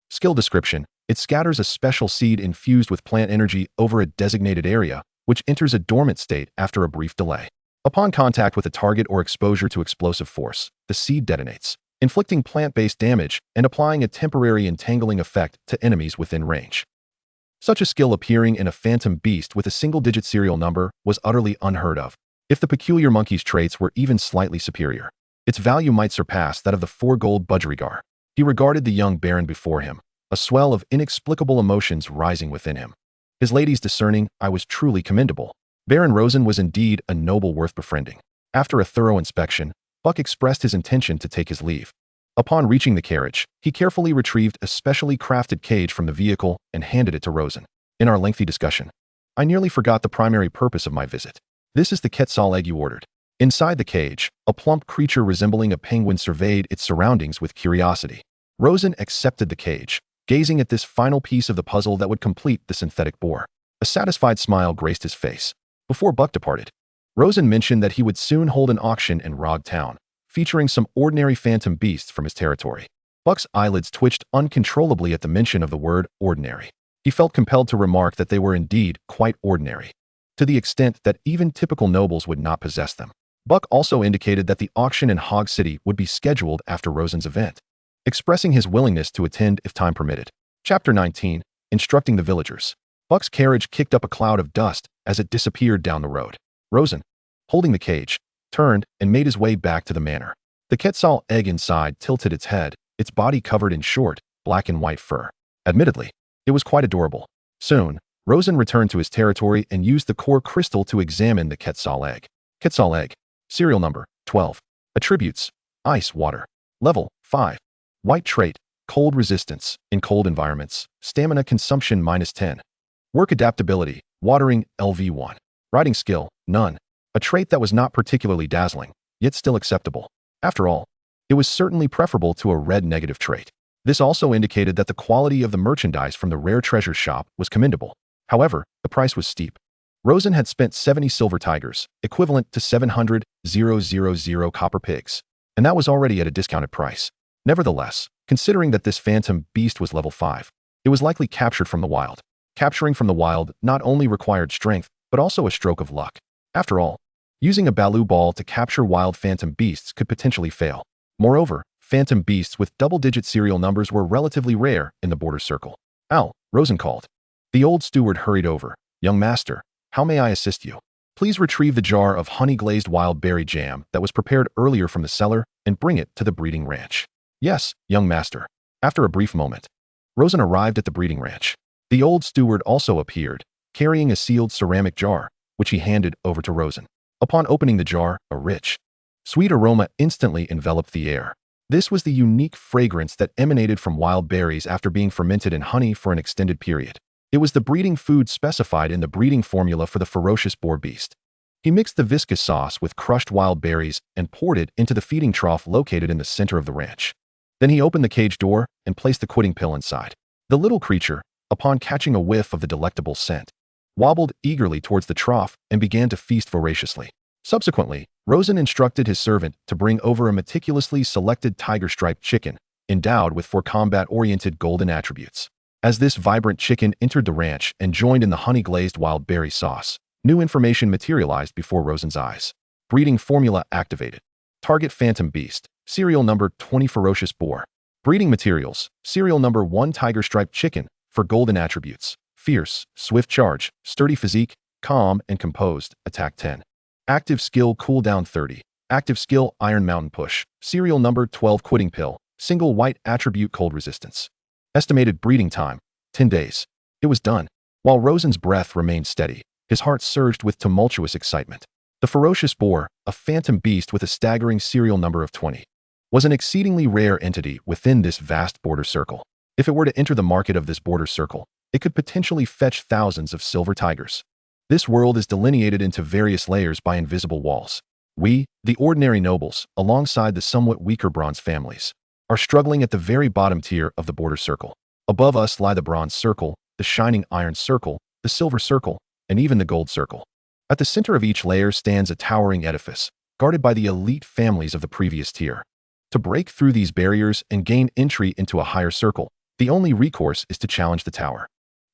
Skill description: it scatters a special seed infused with plant energy over a designated area, which enters a dormant state after a brief delay. Upon contact with a target or exposure to explosive force, the seed detonates, inflicting plant-based damage and applying a temporary entangling effect to enemies within range. Such a skill appearing in a phantom beast with a single-digit serial number was utterly unheard of. If the peculiar monkey's traits were even slightly superior, its value might surpass that of the 4-gold budgerigar. He regarded the young baron before him, a swell of inexplicable emotions rising within him. His lady's discerning eye was truly commendable. Baron Rosen was indeed a noble worth befriending. After a thorough inspection, Buck expressed his intention to take his leave. Upon reaching the carriage, he carefully retrieved a specially crafted cage from the vehicle and handed it to Rosen. "In our lengthy discussion, I nearly forgot the primary purpose of my visit. This is the Quetzal egg you ordered." Inside the cage, a plump creature resembling a penguin surveyed its surroundings with curiosity. Rosen accepted the cage, gazing at this final piece of the puzzle that would complete the synthetic boar. A satisfied smile graced his face. Before Buck departed, Rosen mentioned that he would soon hold an auction in Rog Town, featuring some ordinary phantom beasts from his territory. Buck's eyelids twitched uncontrollably at the mention of the word ordinary. He felt compelled to remark that they were indeed quite ordinary, to the extent that even typical nobles would not possess them. Buck also indicated that the auction in Hog City would be scheduled after Rosen's event, expressing his willingness to attend if time permitted. Chapter 19, Instructing the Villagers. Buck's carriage kicked up a cloud of dust as it disappeared down the road. Rosen, holding the cage, turned and made his way back to the manor. The Quetzal egg inside tilted its head, its body covered in short, black and white fur. Admittedly, it was quite adorable. Soon, Rosen returned to his territory and used the core crystal to examine the Quetzal egg. Quetzal egg. Serial number, 12. Attributes: ice, water. Level, 5. White trait: cold resistance, in cold environments. Stamina consumption -10. Work adaptability, watering, LV1. Riding skill, none. A trait that was not particularly dazzling, yet still acceptable. After all, it was certainly preferable to a red negative trait. This also indicated that the quality of the merchandise from the rare treasure shop was commendable. However, the price was steep. Rosen had spent 70 silver tigers, equivalent to 700,000 copper pigs, and that was already at a discounted price. Nevertheless, considering that this phantom beast was level 5, it was likely captured from the wild. Capturing from the wild not only required strength, but also a stroke of luck. After all, using a Baloo ball to capture wild phantom beasts could potentially fail. Moreover, phantom beasts with double-digit serial numbers were relatively rare in the border circle. "Al," Rosen called. The old steward hurried over. "Young master, how may I assist you?" Please retrieve the jar of honey-glazed wild berry jam that was prepared earlier from the cellar and bring it to the breeding ranch. Yes, young master. After a brief moment, Rosen arrived at the breeding ranch. The old steward also appeared, carrying a sealed ceramic jar, which he handed over to Rosen. Upon opening the jar, a rich, sweet aroma instantly enveloped the air. This was the unique fragrance that emanated from wild berries after being fermented in honey for an extended period. It was the breeding food specified in the breeding formula for the ferocious boar beast. He mixed the viscous sauce with crushed wild berries and poured it into the feeding trough located in the center of the ranch. Then he opened the cage door and placed the quitting pill inside. The little creature, upon catching a whiff of the delectable scent, wobbled eagerly towards the trough and began to feast voraciously. Subsequently, Rosen instructed his servant to bring over a meticulously selected tiger-striped chicken, endowed with for combat-oriented golden attributes. As this vibrant chicken entered the ranch and joined in the honey-glazed wild berry sauce, new information materialized before Rosen's eyes. Breeding formula activated. Target Phantom Beast. Serial number 20 Ferocious Boar. Breeding materials. Serial number 1 Tiger-striped chicken for golden attributes. Fierce, swift charge, sturdy physique, calm and composed, attack 10. Active skill cooldown 30. Active skill Iron Mountain Push. Serial number 12 Quitting Pill. Single white attribute cold resistance. Estimated breeding time, 10 days. It was done. While Rosen's breath remained steady, his heart surged with tumultuous excitement. The ferocious boar, a phantom beast with a staggering serial number of 20, was an exceedingly rare entity within this vast border circle. If it were to enter the market of this border circle, it could potentially fetch thousands of silver tigers. This world is delineated into various layers by invisible walls. We, the ordinary nobles, alongside the somewhat weaker bronze families, are struggling at the very bottom tier of the border circle. Above us lie the bronze circle, the shining iron circle, the silver circle, and even the gold circle. At the center of each layer stands a towering edifice, guarded by the elite families of the previous tier. To break through these barriers and gain entry into a higher circle, the only recourse is to challenge the tower.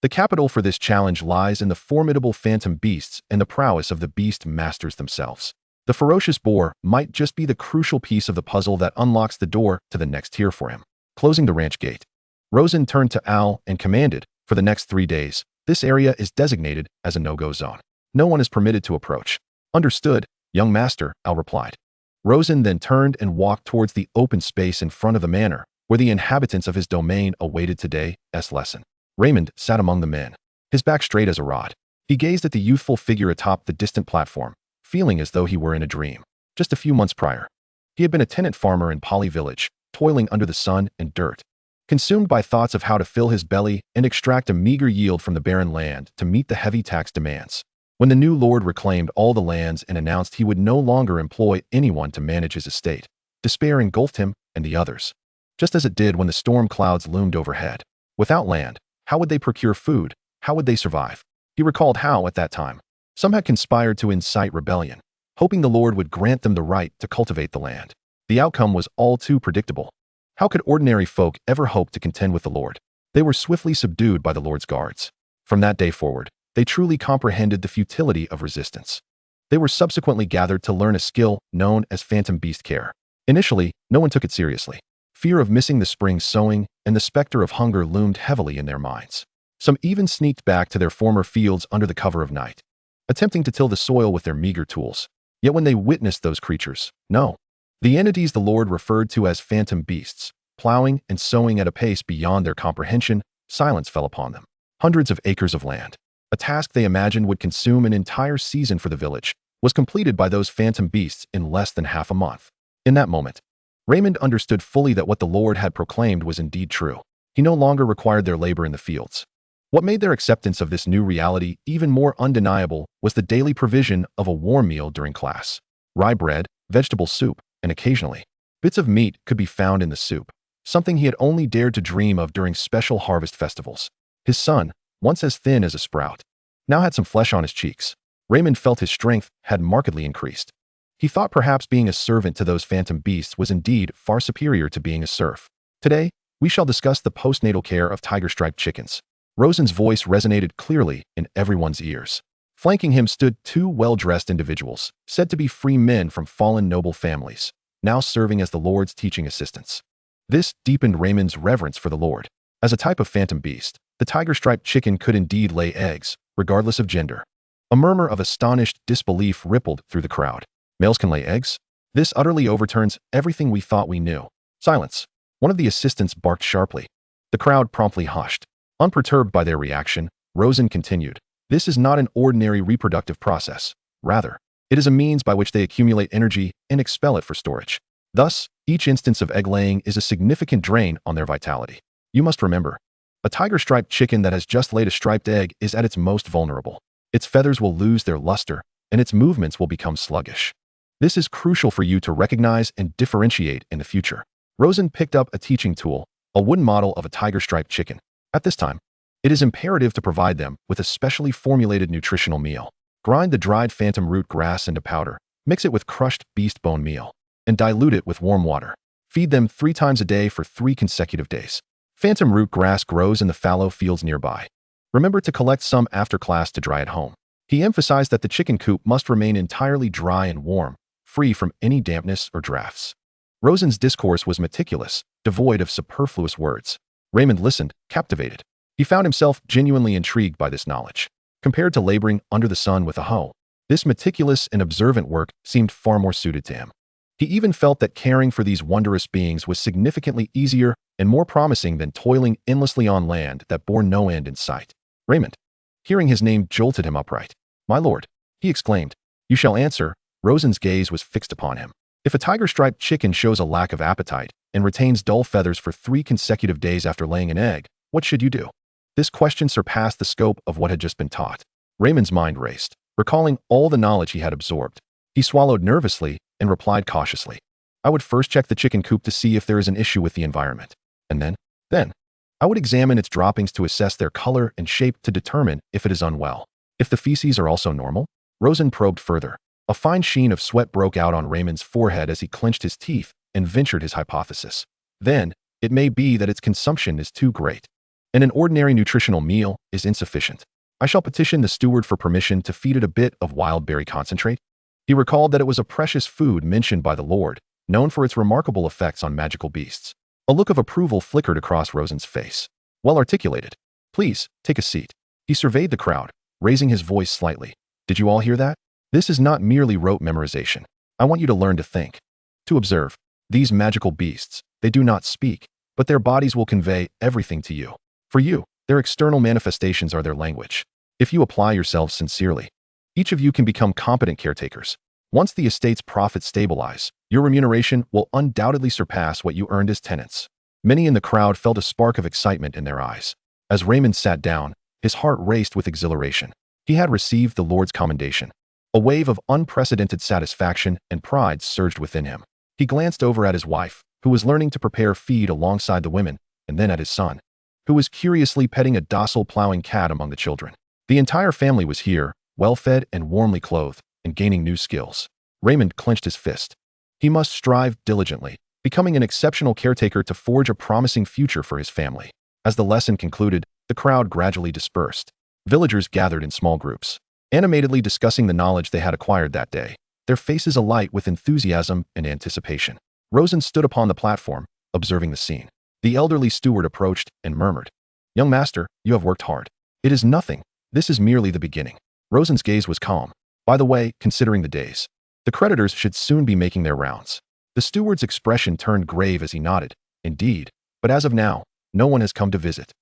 The capital for this challenge lies in the formidable phantom beasts and the prowess of the beast masters themselves. The ferocious boar might just be the crucial piece of the puzzle that unlocks the door to the next tier for him. Closing the ranch gate, Rosen turned to Al and commanded, for the next 3 days, this area is designated as a no-go zone. No one is permitted to approach. Understood, young master, Al replied. Rosen then turned and walked towards the open space in front of the manor, where the inhabitants of his domain awaited today's lesson. Raymond sat among the men, his back straight as a rod. He gazed at the youthful figure atop the distant platform, feeling as though he were in a dream. Just a few months prior, he had been a tenant farmer in Poly Village, toiling under the sun and dirt, consumed by thoughts of how to fill his belly and extract a meager yield from the barren land to meet the heavy tax demands. When the new lord reclaimed all the lands and announced he would no longer employ anyone to manage his estate, despair engulfed him and the others, just as it did when the storm clouds loomed overhead. Without land, how would they procure food? How would they survive? He recalled how, at that time, some had conspired to incite rebellion, hoping the Lord would grant them the right to cultivate the land. The outcome was all too predictable. How could ordinary folk ever hope to contend with the Lord? They were swiftly subdued by the Lord's guards. From that day forward, they truly comprehended the futility of resistance. They were subsequently gathered to learn a skill known as Phantom Beast Care. Initially, no one took it seriously. Fear of missing the spring sowing and the specter of hunger loomed heavily in their minds. Some even sneaked back to their former fields under the cover of night, attempting to till the soil with their meager tools. Yet when they witnessed those creatures, the entities the Lord referred to as phantom beasts, plowing and sowing at a pace beyond their comprehension, silence fell upon them. Hundreds of acres of land, a task they imagined would consume an entire season for the village, was completed by those phantom beasts in less than half a month. In that moment, Raymond understood fully that what the Lord had proclaimed was indeed true. He no longer required their labor in the fields. What made their acceptance of this new reality even more undeniable was the daily provision of a warm meal during class. Rye bread, vegetable soup, and occasionally, bits of meat could be found in the soup, something he had only dared to dream of during special harvest festivals. His son, once as thin as a sprout, now had some flesh on his cheeks. Raymond felt his strength had markedly increased. He thought perhaps being a servant to those phantom beasts was indeed far superior to being a serf. Today, we shall discuss the postnatal care of tiger-striped chickens. Rosen's voice resonated clearly in everyone's ears. Flanking him stood 2 well-dressed individuals, said to be free men from fallen noble families, now serving as the Lord's teaching assistants. This deepened Raymond's reverence for the Lord. As a type of phantom beast, the tiger-striped chicken could indeed lay eggs, regardless of gender. A murmur of astonished disbelief rippled through the crowd. Males can lay eggs? This utterly overturns everything we thought we knew. Silence. One of the assistants barked sharply. The crowd promptly hushed. Unperturbed by their reaction, Rosen continued. This is not an ordinary reproductive process. Rather, it is a means by which they accumulate energy and expel it for storage. Thus, each instance of egg laying is a significant drain on their vitality. You must remember, a tiger-striped chicken that has just laid a striped egg is at its most vulnerable. Its feathers will lose their luster, and its movements will become sluggish. This is crucial for you to recognize and differentiate in the future. Rosen picked up a teaching tool, a wooden model of a tiger-striped chicken. At this time, it is imperative to provide them with a specially formulated nutritional meal. Grind the dried phantom root grass into powder, mix it with crushed beast bone meal, and dilute it with warm water. Feed them 3 times a day for 3 consecutive days. Phantom root grass grows in the fallow fields nearby. Remember to collect some after class to dry at home. He emphasized that the chicken coop must remain entirely dry and warm, free from any dampness or drafts. Rosen's discourse was meticulous, devoid of superfluous words. Raymond listened, captivated. He found himself genuinely intrigued by this knowledge. Compared to laboring under the sun with a hoe, this meticulous and observant work seemed far more suited to him. He even felt that caring for these wondrous beings was significantly easier and more promising than toiling endlessly on land that bore no end in sight. Raymond, hearing his name, jolted him upright. "My lord," he exclaimed. "You shall answer." Rosen's gaze was fixed upon him. "If a tiger-striped chicken shows a lack of appetite and retains dull feathers for 3 consecutive days after laying an egg, what should you do?" This question surpassed the scope of what had just been taught. Raymond's mind raced, recalling all the knowledge he had absorbed. He swallowed nervously and replied cautiously. "I would first check the chicken coop to see if there is an issue with the environment. And then, I would examine its droppings to assess their color and shape to determine if it is unwell. If the feces are also normal." Rosen probed further. A fine sheen of sweat broke out on Raymond's forehead as he clenched his teeth and ventured his hypothesis. "Then, it may be that its consumption is too great, and an ordinary nutritional meal is insufficient. I shall petition the steward for permission to feed it a bit of wild berry concentrate." He recalled that it was a precious food mentioned by the Lord, known for its remarkable effects on magical beasts. A look of approval flickered across Rosen's face. "Well articulated. Please, take a seat." He surveyed the crowd, raising his voice slightly. "Did you all hear that? This is not merely rote memorization. I want you to learn to think, to observe. These magical beasts, they do not speak, but their bodies will convey everything to you. For you, their external manifestations are their language. If you apply yourselves sincerely, each of you can become competent caretakers. Once the estate's profits stabilize, your remuneration will undoubtedly surpass what you earned as tenants." Many in the crowd felt a spark of excitement in their eyes. As Raymond sat down, his heart raced with exhilaration. He had received the Lord's commendation. A wave of unprecedented satisfaction and pride surged within him. He glanced over at his wife, who was learning to prepare feed alongside the women, and then at his son, who was curiously petting a docile plowing cat among the children. The entire family was here, well-fed and warmly clothed, and gaining new skills. Raymond clenched his fist. He must strive diligently, becoming an exceptional caretaker to forge a promising future for his family. As the lesson concluded, the crowd gradually dispersed. Villagers gathered in small groups, animatedly discussing the knowledge they had acquired that day, their faces alight with enthusiasm and anticipation. Rosen stood upon the platform, observing the scene. The elderly steward approached and murmured, "Young master, you have worked hard. It is nothing. This is merely the beginning." Rosen's gaze was calm. "By the way, considering the days, the creditors should soon be making their rounds." The steward's expression turned grave as he nodded. "Indeed, but as of now, no one has come to visit."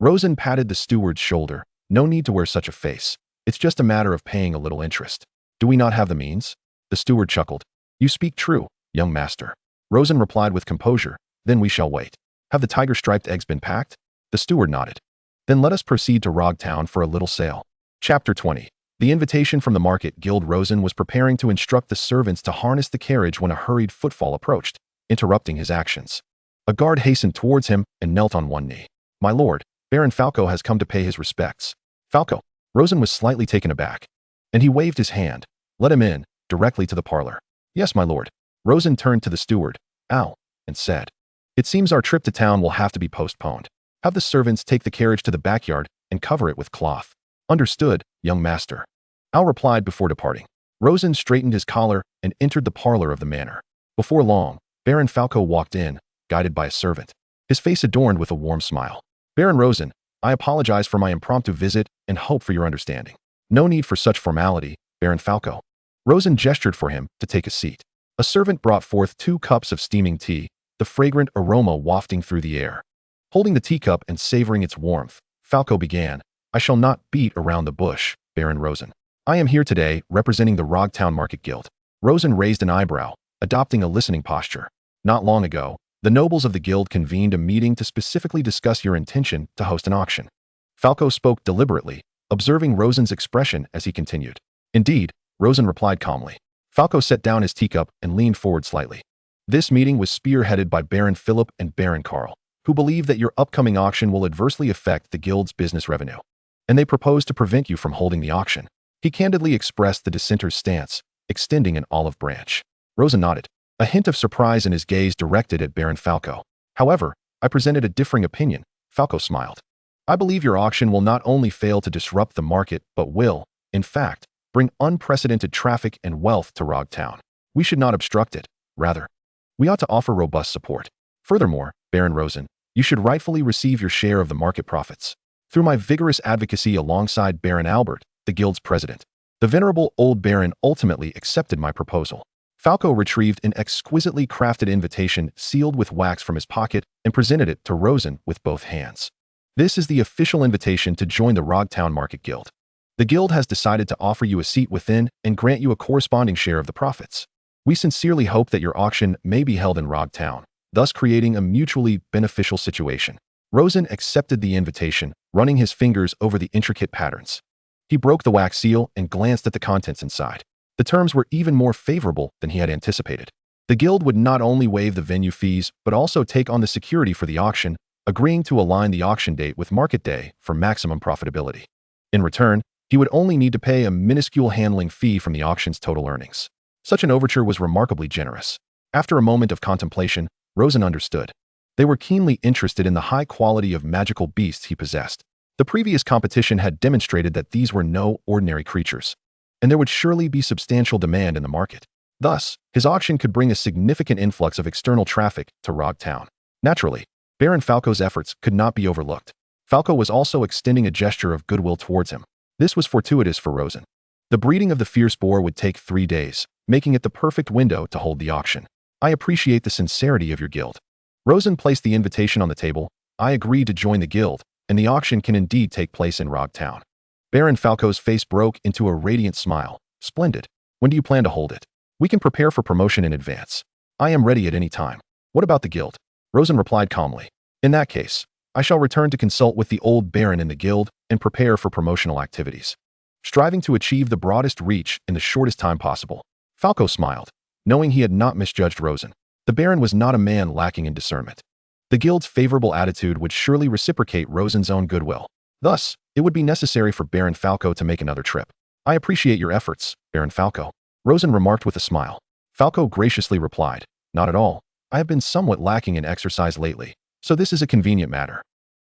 Rosen patted the steward's shoulder. "No need to wear such a face. It's just a matter of paying a little interest. Do we not have the means?" The steward chuckled. "You speak true, young master." Rosen replied with composure, "Then we shall wait. Have the tiger-striped eggs been packed?" The steward nodded. "Then let us proceed to Rogtown for a little sale." Chapter 20. The invitation from the market guild. Rosen was preparing to instruct the servants to harness the carriage when a hurried footfall approached, interrupting his actions. A guard hastened towards him and knelt on one knee. "My lord, Baron Falco has come to pay his respects." "Falco?" Rosen was slightly taken aback, and he waved his hand. "Let him in, directly to the parlor." "Yes, my lord." Rosen turned to the steward, Al, and said, "It seems our trip to town will have to be postponed. Have the servants take the carriage to the backyard and cover it with cloth." "Understood, young master," Al replied before departing. Rosen straightened his collar and entered the parlor of the manor. Before long, Baron Falco walked in, guided by a servant, his face adorned with a warm smile. "Baron Rosen, I apologize for my impromptu visit and hope for your understanding." No need for such formality, Baron Falco. Rosen gestured for him to take a seat. A servant brought forth 2 cups of steaming tea, the fragrant aroma wafting through the air. Holding the teacup and savoring its warmth, Falco began, "I shall not beat around the bush, Baron Rosen. I am here today representing the Rogtown Market Guild." Rosen raised an eyebrow, adopting a listening posture. "Not long ago, the nobles of the guild convened a meeting to specifically discuss your intention to host an auction." Falco spoke deliberately, observing Rosen's expression as he continued. "Indeed," Rosen replied calmly. Falco set down his teacup and leaned forward slightly. "This meeting was spearheaded by Baron Philip and Baron Carl, who believe that your upcoming auction will adversely affect the guild's business revenue. And they propose to prevent you from holding the auction." He candidly expressed the dissenter's stance, extending an olive branch. Rosen nodded, a hint of surprise in his gaze directed at Baron Falco. "However, I presented a differing opinion." Falco smiled. "I believe your auction will not only fail to disrupt the market, but will, in fact, bring unprecedented traffic and wealth to Rogtown. We should not obstruct it. Rather, we ought to offer robust support. Furthermore, Baron Rosen, you should rightfully receive your share of the market profits. Through my vigorous advocacy alongside Baron Albert, the guild's president, the venerable old baron ultimately accepted my proposal." Falco retrieved an exquisitely crafted invitation sealed with wax from his pocket and presented it to Rosen with both hands. "This is the official invitation to join the Rogtown Market Guild. The guild has decided to offer you a seat within and grant you a corresponding share of the profits. We sincerely hope that your auction may be held in Rogtown, thus creating a mutually beneficial situation." Rosen accepted the invitation, running his fingers over the intricate patterns. He broke the wax seal and glanced at the contents inside. The terms were even more favorable than he had anticipated. The guild would not only waive the venue fees, but also take on the security for the auction, agreeing to align the auction date with market day for maximum profitability. In return, he would only need to pay a minuscule handling fee from the auction's total earnings. Such an overture was remarkably generous. After a moment of contemplation, Rosen understood. They were keenly interested in the high quality of magical beasts he possessed. The previous competition had demonstrated that these were no ordinary creatures, and there would surely be substantial demand in the market. Thus, his auction could bring a significant influx of external traffic to Rogtown. Naturally, Baron Falco's efforts could not be overlooked. Falco was also extending a gesture of goodwill towards him. This was fortuitous for Rosen. The breeding of the fierce boar would take 3 days, making it the perfect window to hold the auction. "I appreciate the sincerity of your guild." Rosen placed the invitation on the table. "I agreed to join the guild, and the auction can indeed take place in Rogtown." Baron Falco's face broke into a radiant smile. "Splendid. When do you plan to hold it? We can prepare for promotion in advance. I am ready at any time." "What about the guild?" Rosen replied calmly. "In that case, I shall return to consult with the old baron in the guild and prepare for promotional activities, striving to achieve the broadest reach in the shortest time possible." Falco smiled, knowing he had not misjudged Rosen. The baron was not a man lacking in discernment. The guild's favorable attitude would surely reciprocate Rosen's own goodwill. Thus, it would be necessary for Baron Falco to make another trip. "I appreciate your efforts, Baron Falco," Rosen remarked with a smile. Falco graciously replied, "Not at all. I have been somewhat lacking in exercise lately, so this is a convenient matter.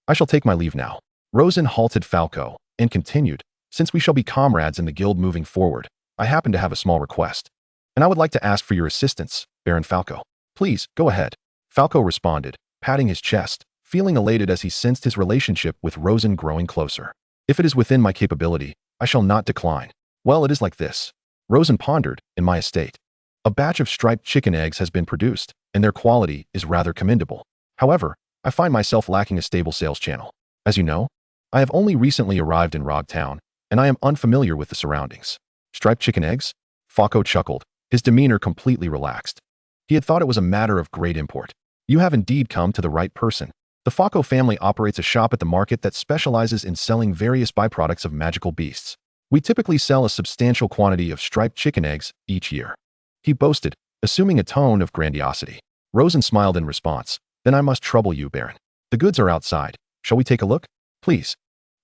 I shall take my leave now." Rosen halted Falco and continued, "Since we shall be comrades in the guild moving forward, I happen to have a small request, and I would like to ask for your assistance, Baron Falco." "Please, go ahead," Falco responded, patting his chest, feeling elated as he sensed his relationship with Rosen growing closer. "If it is within my capability, I shall not decline." "Well, it is like this." Rosen pondered. "In my estate, a batch of striped chicken eggs has been produced, and their quality is rather commendable. However, I find myself lacking a stable sales channel. As you know, I have only recently arrived in Rogtown, and I am unfamiliar with the surroundings." "Striped chicken eggs?" Falco chuckled, his demeanor completely relaxed. He had thought it was a matter of great import. "You have indeed come to the right person. The Falco family operates a shop at the market that specializes in selling various byproducts of magical beasts. We typically sell a substantial quantity of striped chicken eggs each year," he boasted, assuming a tone of grandiosity. Rosen smiled in response. "Then I must trouble you, Baron. The goods are outside. Shall we take a look?" "Please."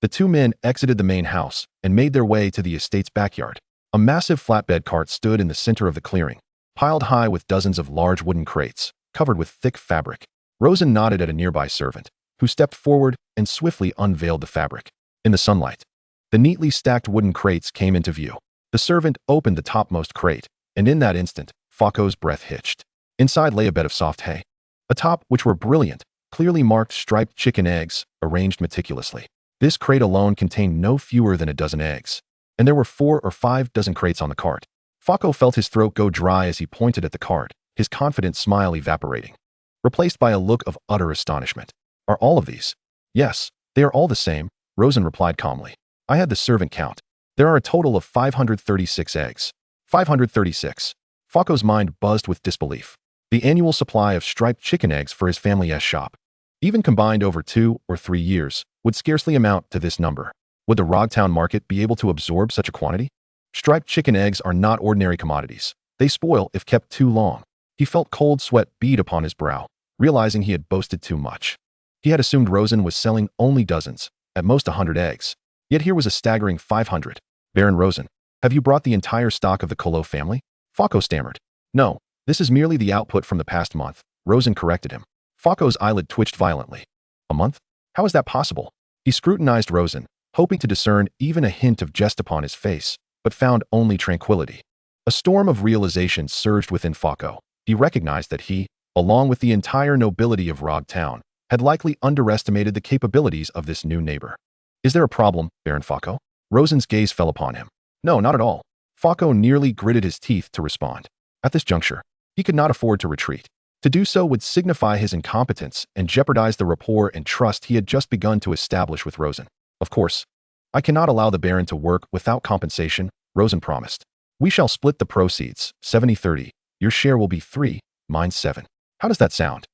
The 2 men exited the main house and made their way to the estate's backyard. A massive flatbed cart stood in the center of the clearing, piled high with dozens of large wooden crates, covered with thick fabric. Rosen nodded at a nearby servant, who stepped forward and swiftly unveiled the fabric. In the sunlight, the neatly stacked wooden crates came into view. The servant opened the topmost crate, and in that instant, Falco's breath hitched. Inside lay a bed of soft hay, atop which were brilliant, clearly marked striped chicken eggs, arranged meticulously. This crate alone contained no fewer than a dozen eggs. and there were 4 or 5 dozen crates on the cart. Fako felt his throat go dry as he pointed at the cart, his confident smile evaporating, replaced by a look of utter astonishment. Are all of these? Yes, they are all the same, Rosen replied calmly. I had the servant count. There are a total of 536 eggs. 536. Fako's mind buzzed with disbelief. The annual supply of striped chicken eggs for his family's shop, even combined over 2 or 3 years, would scarcely amount to this number. Would the Rogtown market be able to absorb such a quantity? Striped chicken eggs are not ordinary commodities. They spoil if kept too long. He felt cold sweat bead upon his brow, realizing he had boasted too much. He had assumed Rosen was selling only dozens, at most 100 eggs. Yet here was a staggering 500. Baron Rosen, have you brought the entire stock of the Kolo family? Fako stammered. No, this is merely the output from the past month, Rosen corrected him. Fako's eyelid twitched violently. A month? How is that possible? He scrutinized Rosen, hoping to discern even a hint of jest upon his face, but found only tranquility. A storm of realization surged within Fako. He recognized that he, along with the entire nobility of Rogtown, had likely underestimated the capabilities of this new neighbor. Is there a problem, Baron Fako? Rosen's gaze fell upon him. No, not at all. Fako nearly gritted his teeth to respond. At this juncture, he could not afford to retreat. To do so would signify his incompetence and jeopardize the rapport and trust he had just begun to establish with Rosen. Of course, I cannot allow the Baron to work without compensation, Rosen promised. We shall split the proceeds, 70-30. Your share will be 3, mine 7. How does that sound?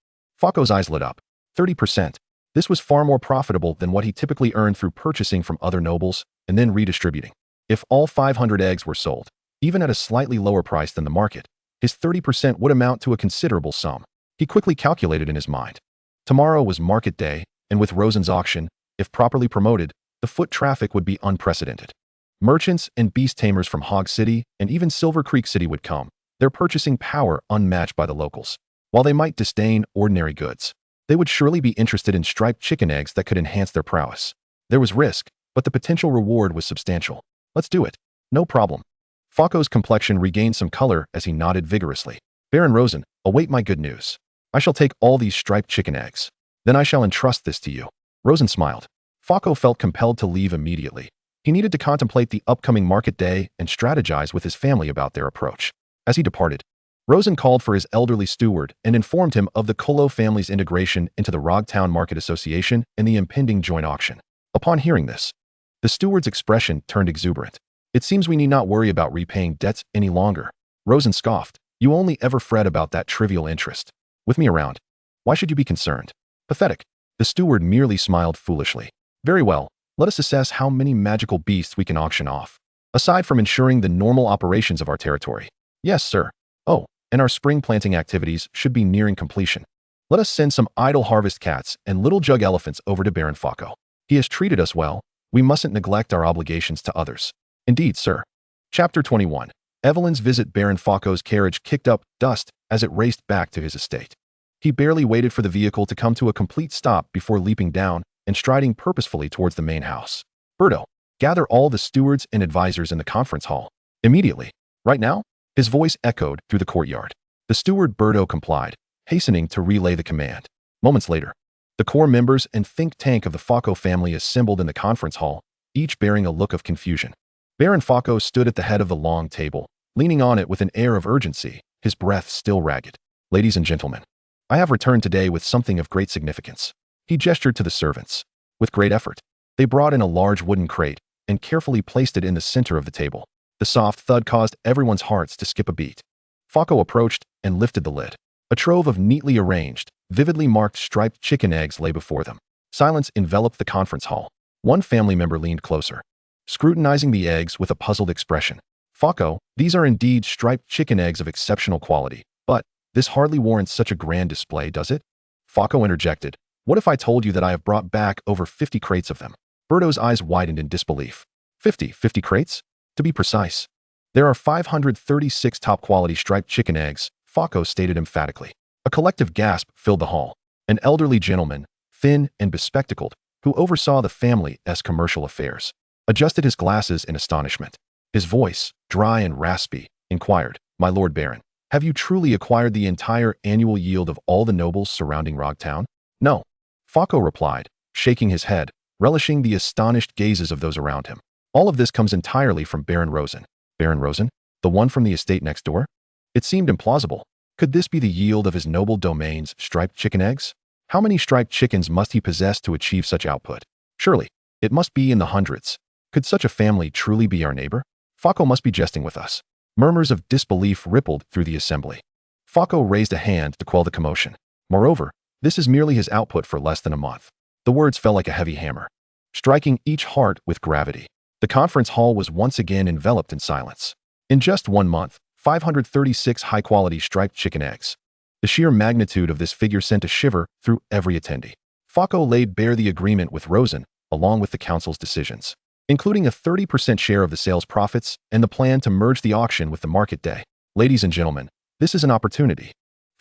Fako's eyes lit up. 30%. This was far more profitable than what he typically earned through purchasing from other nobles and then redistributing. If all 500 eggs were sold, even at a slightly lower price than the market, his 30% would amount to a considerable sum. He quickly calculated in his mind. Tomorrow was market day, and with Rosen's auction, if properly promoted, the foot traffic would be unprecedented. Merchants and beast tamers from Hog City and even Silver Creek City would come, their purchasing power unmatched by the locals. While they might disdain ordinary goods, they would surely be interested in striped chicken eggs that could enhance their prowess. There was risk, but the potential reward was substantial. Let's do it. No problem. Fako's complexion regained some color as he nodded vigorously. Baron Rosen, await my good news. I shall take all these striped chicken eggs. Then I shall entrust this to you. Rosen smiled. Fako felt compelled to leave immediately. He needed to contemplate the upcoming market day and strategize with his family about their approach. As he departed, Rosen called for his elderly steward and informed him of the Kolo family's integration into the Rogtown Market Association and the impending joint auction. Upon hearing this, the steward's expression turned exuberant. It seems we need not worry about repaying debts any longer. Rosen scoffed. You only ever fret about that trivial interest. With me around, why should you be concerned? Pathetic. The steward merely smiled foolishly. Very well, let us assess how many magical beasts we can auction off. Aside from ensuring the normal operations of our territory. Yes, sir. Oh, and our spring planting activities should be nearing completion. Let us send some idle harvest cats and little jug elephants over to Baron Fako. He has treated us well. We mustn't neglect our obligations to others. Indeed, sir. Chapter 21. Evelyn's visit. Baron Fako's carriage kicked up dust as it raced back to his estate. He barely waited for the vehicle to come to a complete stop before leaping down and striding purposefully towards the main house. Berto, gather all the stewards and advisors in the conference hall. Immediately. Right now? His voice echoed through the courtyard. The steward Berto complied, hastening to relay the command. Moments later, the core members and think tank of the Fako family assembled in the conference hall, each bearing a look of confusion. Baron Fako stood at the head of the long table, leaning on it with an air of urgency, his breath still ragged. Ladies and gentlemen, I have returned today with something of great significance. He gestured to the servants. With great effort, they brought in a large wooden crate and carefully placed it in the center of the table. The soft thud caused everyone's hearts to skip a beat. Fako approached and lifted the lid. A trove of neatly arranged, vividly marked striped chicken eggs lay before them. Silence enveloped the conference hall. One family member leaned closer, scrutinizing the eggs with a puzzled expression. Fako, these are indeed striped chicken eggs of exceptional quality, but this hardly warrants such a grand display, does it? Fako interjected. What if I told you that I have brought back over 50 crates of them? Berto's eyes widened in disbelief. 50 crates? To be precise, there are 536 top-quality striped chicken eggs, Fako stated emphatically. A collective gasp filled the hall. An elderly gentleman, thin and bespectacled, who oversaw the family's commercial affairs, adjusted his glasses in astonishment. His voice, dry and raspy, inquired, My Lord Baron, have you truly acquired the entire annual yield of all the nobles surrounding Rogtown? No. Fako replied, shaking his head, relishing the astonished gazes of those around him. All of this comes entirely from Baron Rosen. Baron Rosen? The one from the estate next door? It seemed implausible. Could this be the yield of his noble domain's striped chicken eggs? How many striped chickens must he possess to achieve such output? Surely, it must be in the hundreds. Could such a family truly be our neighbor? Fako must be jesting with us. Murmurs of disbelief rippled through the assembly. Fako raised a hand to quell the commotion. Moreover, this is merely his output for less than a month. The words fell like a heavy hammer, striking each heart with gravity. The conference hall was once again enveloped in silence. In just 1 month, 536 high-quality striped chicken eggs. The sheer magnitude of this figure sent a shiver through every attendee. Fako laid bare the agreement with Rosen, along with the council's decisions, including a 30% share of the sales profits and the plan to merge the auction with the market day. Ladies and gentlemen, this is an opportunity.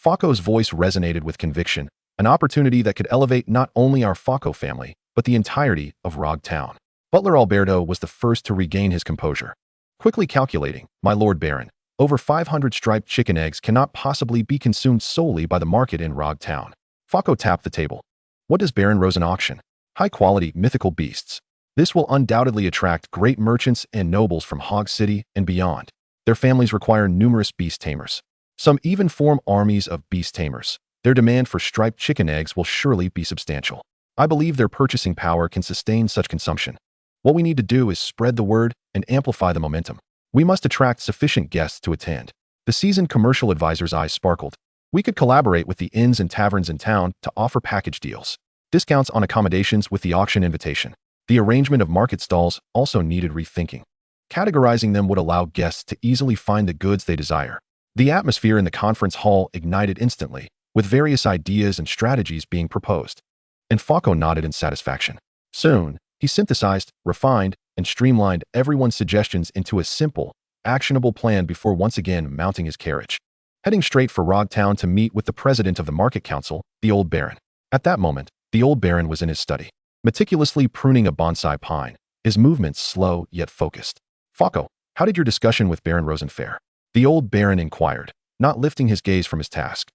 Fako's voice resonated with conviction, an opportunity that could elevate not only our Fako family, but the entirety of Rog Town. Butler Alberto was the first to regain his composure. Quickly calculating, my Lord Baron, over 500 striped chicken eggs cannot possibly be consumed solely by the market in Rog Town. Fako tapped the table. What does Baron Rosen auction? High-quality mythical beasts. This will undoubtedly attract great merchants and nobles from Hog City and beyond. Their families require numerous beast tamers. Some even form armies of beast tamers. Their demand for striped chicken eggs will surely be substantial. I believe their purchasing power can sustain such consumption. What we need to do is spread the word and amplify the momentum. We must attract sufficient guests to attend. The seasoned commercial advisor's eyes sparkled. We could collaborate with the inns and taverns in town to offer package deals. Discounts on accommodations with the auction invitation. The arrangement of market stalls also needed rethinking. Categorizing them would allow guests to easily find the goods they desire. The atmosphere in the conference hall ignited instantly, with various ideas and strategies being proposed. And Fako nodded in satisfaction. Soon, he synthesized, refined, and streamlined everyone's suggestions into a simple, actionable plan before once again mounting his carriage. Heading straight for Rog Town to meet with the president of the Market Council, the old Baron. At that moment, the old Baron was in his study, meticulously pruning a bonsai pine, his movements slow yet focused. Fako, how did your discussion with Baron Rosen fare? The old Baron inquired, not lifting his gaze from his task.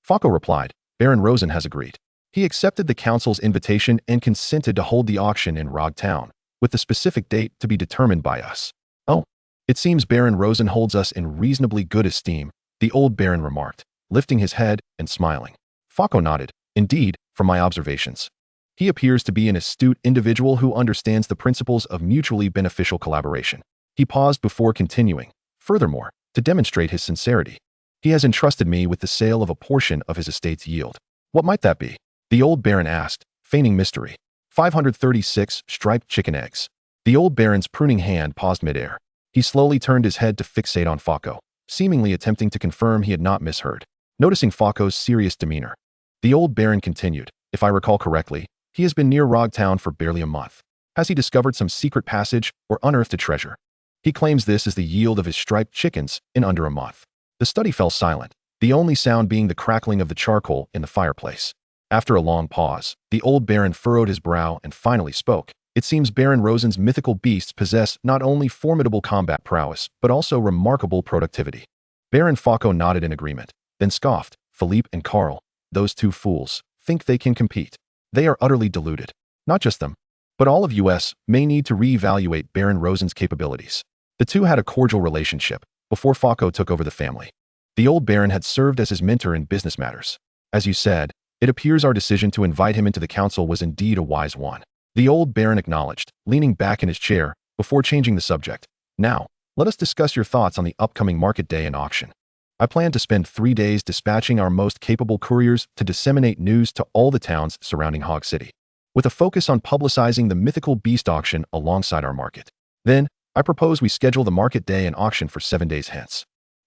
Fako replied, Baron Rosen has agreed. He accepted the council's invitation and consented to hold the auction in Rog Town, with the specific date to be determined by us. Oh, it seems Baron Rosen holds us in reasonably good esteem, the old Baron remarked, lifting his head and smiling. Fako nodded. Indeed, from my observations. He appears to be an astute individual who understands the principles of mutually beneficial collaboration. He paused before continuing. Furthermore, to demonstrate his sincerity, he has entrusted me with the sale of a portion of his estate's yield. What might that be? The old Baron asked, feigning mystery. 536 striped chicken eggs. The old Baron's pruning hand paused midair. He slowly turned his head to fixate on Fako, seemingly attempting to confirm he had not misheard. Noticing Fako's serious demeanor, the old Baron continued, if I recall correctly, he has been near Rog Town for barely a month. Has he discovered some secret passage or unearthed a treasure? He claims this is the yield of his striped chickens in under a month. The study fell silent, the only sound being the crackling of the charcoal in the fireplace. After a long pause, the old Baron furrowed his brow and finally spoke. It seems Baron Rosen's mythical beasts possess not only formidable combat prowess, but also remarkable productivity. Baron Fako nodded in agreement, then scoffed. Philippe and Karl, those two fools, think they can compete. They are utterly deluded. Not just them, but all of US may need to reevaluate Baron Rosen's capabilities. The two had a cordial relationship before Fako took over the family. The old Baron had served as his mentor in business matters. As you said, it appears our decision to invite him into the council was indeed a wise one. The old Baron acknowledged, leaning back in his chair before changing the subject. Now, let us discuss your thoughts on the upcoming market day and auction. I plan to spend 3 days dispatching our most capable couriers to disseminate news to all the towns surrounding Hog City, with a focus on publicizing the mythical beast auction alongside our market. Then, I propose we schedule the market day and auction for 7 days hence.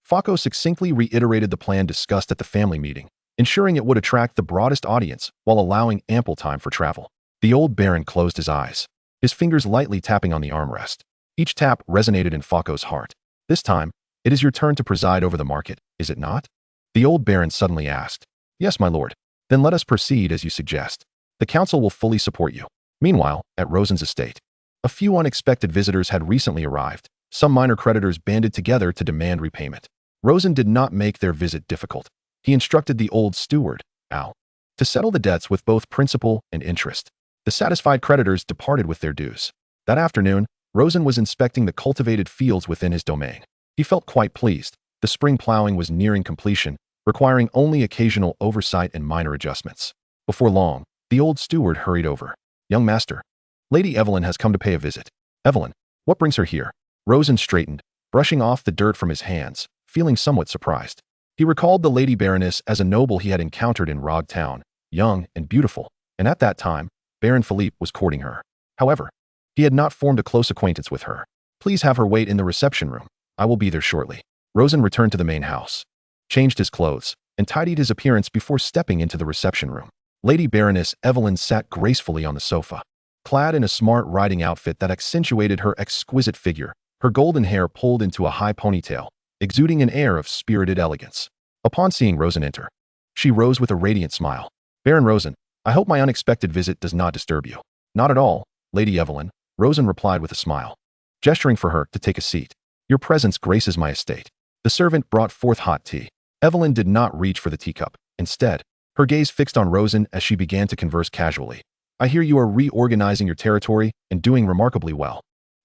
Fako succinctly reiterated the plan discussed at the family meeting, ensuring it would attract the broadest audience while allowing ample time for travel. The old Baron closed his eyes, his fingers lightly tapping on the armrest. Each tap resonated in Fako's heart. This time, it is your turn to preside over the market, is it not? The old Baron suddenly asked. Yes, my lord. Then let us proceed as you suggest. The council will fully support you. Meanwhile, at Rosen's estate, a few unexpected visitors had recently arrived. Some minor creditors banded together to demand repayment. Rosen did not make their visit difficult. He instructed the old steward, Al, to settle the debts with both principal and interest. The satisfied creditors departed with their dues. That afternoon, Rosen was inspecting the cultivated fields within his domain. He felt quite pleased. The spring plowing was nearing completion, requiring only occasional oversight and minor adjustments. Before long, the old steward hurried over. "Young master, Lady Evelyn has come to pay a visit." "Evelyn? What brings her here?" Rosen straightened, brushing off the dirt from his hands, feeling somewhat surprised. He recalled the Lady Baroness as a noble he had encountered in Rog Town, young and beautiful, and at that time, Baron Philippe was courting her. However, he had not formed a close acquaintance with her. "Please have her wait in the reception room. I will be there shortly." Rosen returned to the main house, changed his clothes, and tidied his appearance before stepping into the reception room. Lady Baroness Evelyn sat gracefully on the sofa, clad in a smart riding outfit that accentuated her exquisite figure, her golden hair pulled into a high ponytail, exuding an air of spirited elegance. Upon seeing Rosen enter, she rose with a radiant smile. "Baron Rosen, I hope my unexpected visit does not disturb you." "Not at all, Lady Evelyn," Rosen replied with a smile, gesturing for her to take a seat. "Your presence graces my estate." The servant brought forth hot tea. Evelyn did not reach for the teacup. Instead, her gaze fixed on Rosen as she began to converse casually. "I hear you are reorganizing your territory and doing remarkably well.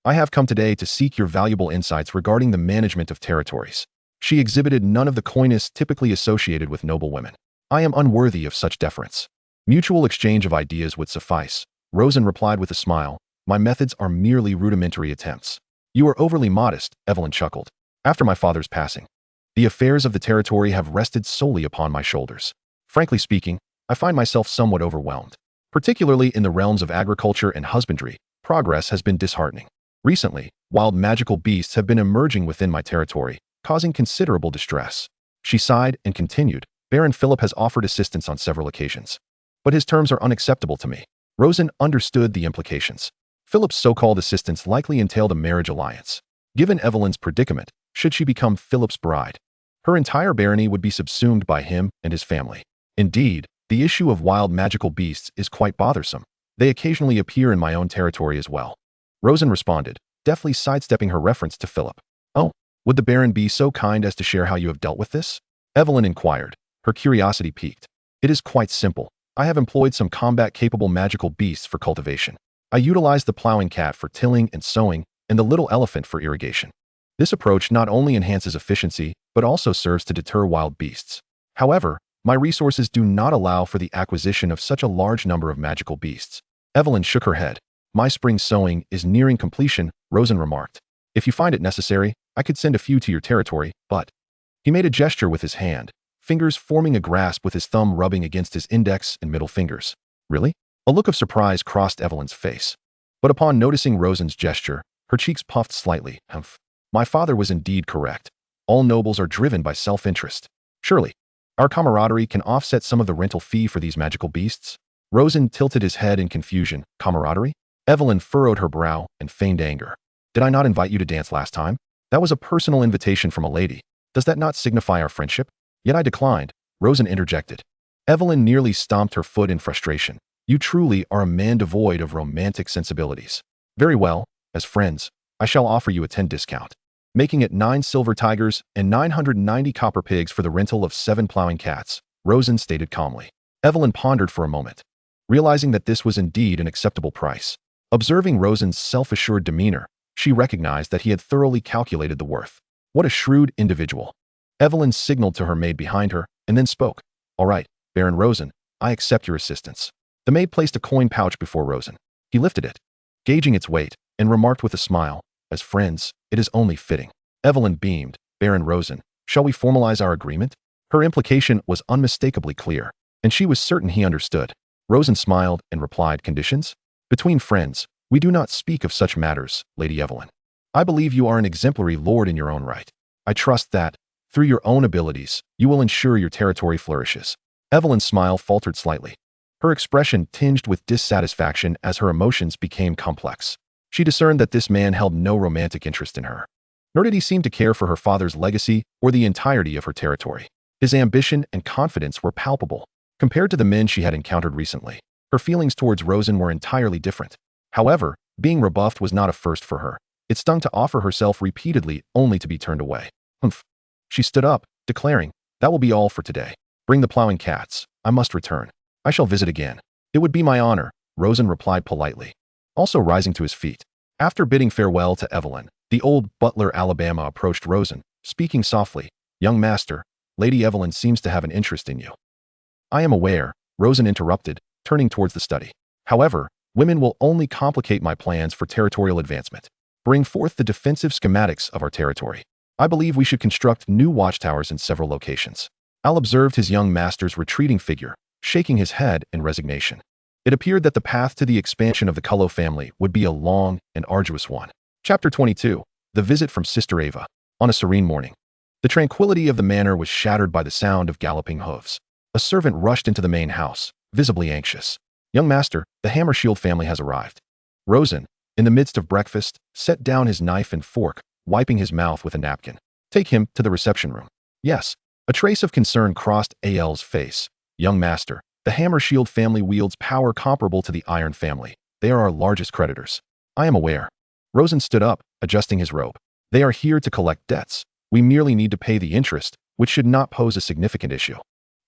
I have come today to seek your valuable insights regarding the management of territories." She exhibited none of the coyness typically associated with noble women. "I am unworthy of such deference. Mutual exchange of ideas would suffice," Rosen replied with a smile. "My methods are merely rudimentary attempts." "You are overly modest," Evelyn chuckled. "After my father's passing, the affairs of the territory have rested solely upon my shoulders. Frankly speaking, I find myself somewhat overwhelmed. Particularly in the realms of agriculture and husbandry, progress has been disheartening. Recently, wild magical beasts have been emerging within my territory, causing considerable distress." She sighed and continued, "Baron Philip has offered assistance on several occasions, but his terms are unacceptable to me." Rosen understood the implications. Philip's so-called assistance likely entailed a marriage alliance. Given Evelyn's predicament, should she become Philip's bride, her entire barony would be subsumed by him and his family. Indeed, the issue of wild magical beasts is quite bothersome. They occasionally appear in my own territory as well. Rosen responded, deftly sidestepping her reference to Philip. "Oh, would the Baron be so kind as to share how you have dealt with this?" Evelyn inquired, her curiosity piqued. "It is quite simple. I have employed some combat-capable magical beasts for cultivation. I utilized the plowing cat for tilling and sowing, and the little elephant for irrigation. This approach not only enhances efficiency, but also serves to deter wild beasts. However, my resources do not allow for the acquisition of such a large number of magical beasts." Evelyn shook her head. "My spring sowing is nearing completion," Rosen remarked. "If you find it necessary, I could send a few to your territory, but..." He made a gesture with his hand, fingers forming a grasp with his thumb rubbing against his index and middle fingers. "Really?" A look of surprise crossed Evelyn's face. But upon noticing Rosen's gesture, her cheeks puffed slightly. "Humph. My father was indeed correct. All nobles are driven by self-interest. Surely, our camaraderie can offset some of the rental fee for these magical beasts?" Rosen tilted his head in confusion. "Camaraderie?" Evelyn furrowed her brow and feigned anger. "Did I not invite you to dance last time? That was a personal invitation from a lady. Does that not signify our friendship?" "Yet I declined," Rosen interjected. Evelyn nearly stomped her foot in frustration. "You truly are a man devoid of romantic sensibilities." "Very well, as friends, I shall offer you a 10 discount, making it 9 silver tigers and 990 copper pigs for the rental of 7 plowing cats," Rosen stated calmly. Evelyn pondered for a moment, realizing that this was indeed an acceptable price. Observing Rosen's self-assured demeanor, she recognized that he had thoroughly calculated the worth. What a shrewd individual. Evelyn signaled to her maid behind her and then spoke. "All right, Baron Rosen, I accept your assistance." The maid placed a coin pouch before Rosen. He lifted it, gauging its weight, and remarked with a smile, "As friends, it is only fitting." Evelyn beamed. "Baron Rosen, shall we formalize our agreement?" Her implication was unmistakably clear, and she was certain he understood. Rosen smiled and replied, "Conditions? Between friends, we do not speak of such matters, Lady Evelyn. I believe you are an exemplary lord in your own right. I trust that, through your own abilities, you will ensure your territory flourishes." Evelyn's smile faltered slightly, her expression tinged with dissatisfaction as her emotions became complex. She discerned that this man held no romantic interest in her, nor did he seem to care for her father's legacy or the entirety of her territory. His ambition and confidence were palpable. Compared to the men she had encountered recently, her feelings towards Rosen were entirely different. However, being rebuffed was not a first for her. It stung to offer herself repeatedly only to be turned away. "Humph." She stood up, declaring, "That will be all for today. Bring the plowing cats. I must return. I shall visit again." "It would be my honor," Rosen replied politely, also rising to his feet. After bidding farewell to Evelyn, the old butler Alabama approached Rosen, speaking softly. "Young master, Lady Evelyn seems to have an interest in you." "I am aware," Rosen interrupted, turning towards the study. "However, women will only complicate my plans for territorial advancement. Bring forth the defensive schematics of our territory. I believe we should construct new watchtowers in several locations." Al observed his young master's retreating figure, shaking his head in resignation. It appeared that the path to the expansion of the Cullo family would be a long and arduous one. Chapter 22. The Visit from Sister Ava. On a serene morning, the tranquility of the manor was shattered by the sound of galloping hooves. A servant rushed into the main house, visibly anxious. "Young master, the Hammershield family has arrived." Rosen, in the midst of breakfast, set down his knife and fork, wiping his mouth with a napkin. "Take him to the reception room." "Yes." A trace of concern crossed Al's face. "Young master, the Hammershield family wields power comparable to the Iron family. They are our largest creditors." "I am aware." Rosen stood up, adjusting his robe. "They are here to collect debts. We merely need to pay the interest, which should not pose a significant issue."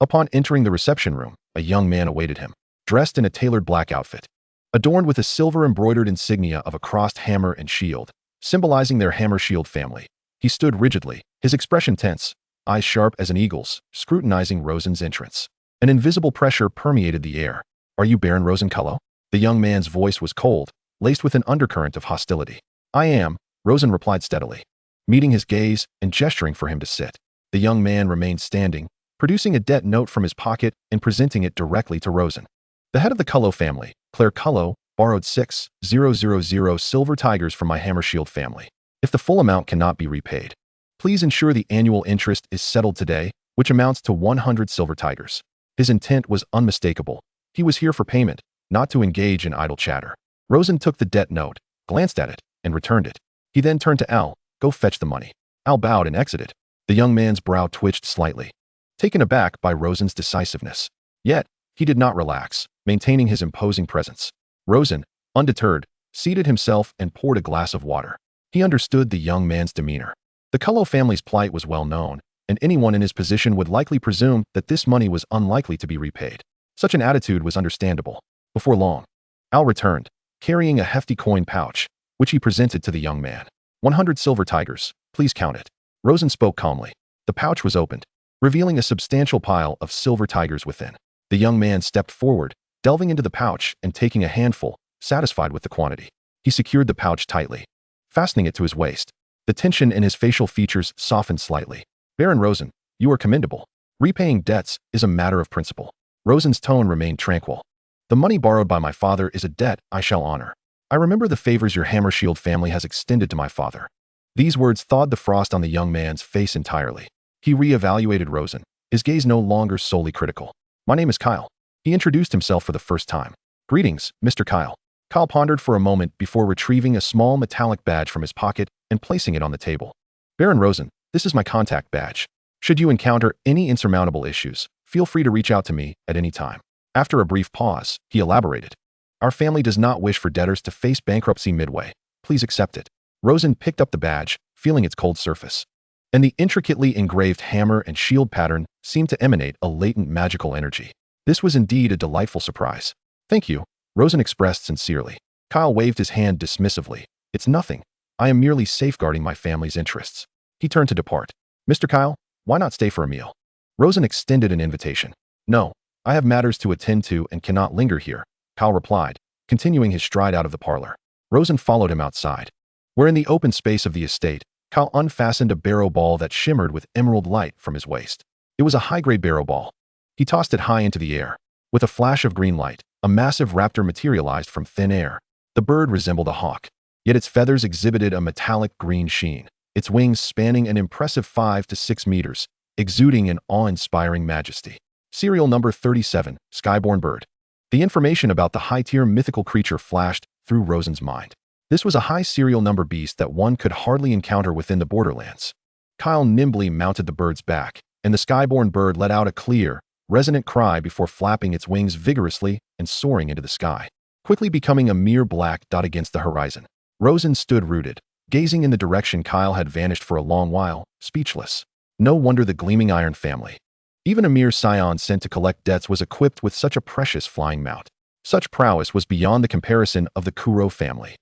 Upon entering the reception room, a young man awaited him, dressed in a tailored black outfit, adorned with a silver-embroidered insignia of a crossed hammer and shield, symbolizing their Hammershield family. He stood rigidly, his expression tense, eyes sharp as an eagle's, scrutinizing Rosen's entrance. An invisible pressure permeated the air. "Are you Baron Rosen Cullo?" The young man's voice was cold, laced with an undercurrent of hostility. "I am," Rosen replied steadily, meeting his gaze and gesturing for him to sit. The young man remained standing, producing a debt note from his pocket and presenting it directly to Rosen. "The head of the Cullo family, Claire Cullo, borrowed 6,000 silver tigers from my Hammershield family. If the full amount cannot be repaid, please ensure the annual interest is settled today, which amounts to 100 silver tigers." His intent was unmistakable. He was here for payment, not to engage in idle chatter. Rosen took the debt note, glanced at it, and returned it. He then turned to Al. "Go fetch the money." Al bowed and exited. The young man's brow twitched slightly, taken aback by Rosen's decisiveness. Yet, he did not relax, maintaining his imposing presence. Rosen, undeterred, seated himself and poured a glass of water. He understood the young man's demeanor. The Cullo family's plight was well known, and anyone in his position would likely presume that this money was unlikely to be repaid. Such an attitude was understandable. Before long, Al returned, carrying a hefty coin pouch, which he presented to the young man. 100 silver tigers, please count it." Rosen spoke calmly. The pouch was opened, revealing a substantial pile of silver tigers within. The young man stepped forward, delving into the pouch and taking a handful, satisfied with the quantity. He secured the pouch tightly, fastening it to his waist. The tension in his facial features softened slightly. "Baron Rosen, you are commendable. Repaying debts is a matter of principle." Rosen's tone remained tranquil. "The money borrowed by my father is a debt I shall honor. I remember the favors your Hammershield family has extended to my father." These words thawed the frost on the young man's face entirely. He re-evaluated Rosen, his gaze no longer solely critical. "My name is Kyle." He introduced himself for the first time. "Greetings, Mr. Kyle." Kyle pondered for a moment before retrieving a small metallic badge from his pocket and placing it on the table. "Baron Rosen, this is my contact badge. Should you encounter any insurmountable issues, feel free to reach out to me at any time." After a brief pause, he elaborated. "Our family does not wish for debtors to face bankruptcy midway. Please accept it." Rosen picked up the badge, feeling its cold surface. And the intricately engraved hammer and shield pattern seemed to emanate a latent magical energy. This was indeed a delightful surprise. "Thank you," Rosen expressed sincerely. Kyle waved his hand dismissively. "It's nothing. I am merely safeguarding my family's interests." He turned to depart. "Mr. Kyle, why not stay for a meal?" Rosen extended an invitation. "No, I have matters to attend to and cannot linger here," Kyle replied, continuing his stride out of the parlor. Rosen followed him outside, where in the open space of the estate, Kyle unfastened a barrow ball that shimmered with emerald light from his waist. It was a high-grade barrow ball. He tossed it high into the air. With a flash of green light, a massive raptor materialized from thin air. The bird resembled a hawk, yet its feathers exhibited a metallic green sheen, its wings spanning an impressive 5 to 6 meters, exuding an awe-inspiring majesty. Serial number 37, Skyborn Bird. The information about the high-tier mythical creature flashed through Rosen's mind. This was a high serial number beast that one could hardly encounter within the borderlands. Kyle nimbly mounted the bird's back, and the Skyborn bird let out a clear, resonant cry before flapping its wings vigorously and soaring into the sky, quickly becoming a mere black dot against the horizon. Rosen stood rooted, gazing in the direction Kyle had vanished for a long while, speechless. No wonder the Gleaming Iron family, even a mere scion sent to collect debts, was equipped with such a precious flying mount. Such prowess was beyond the comparison of the Kuro family.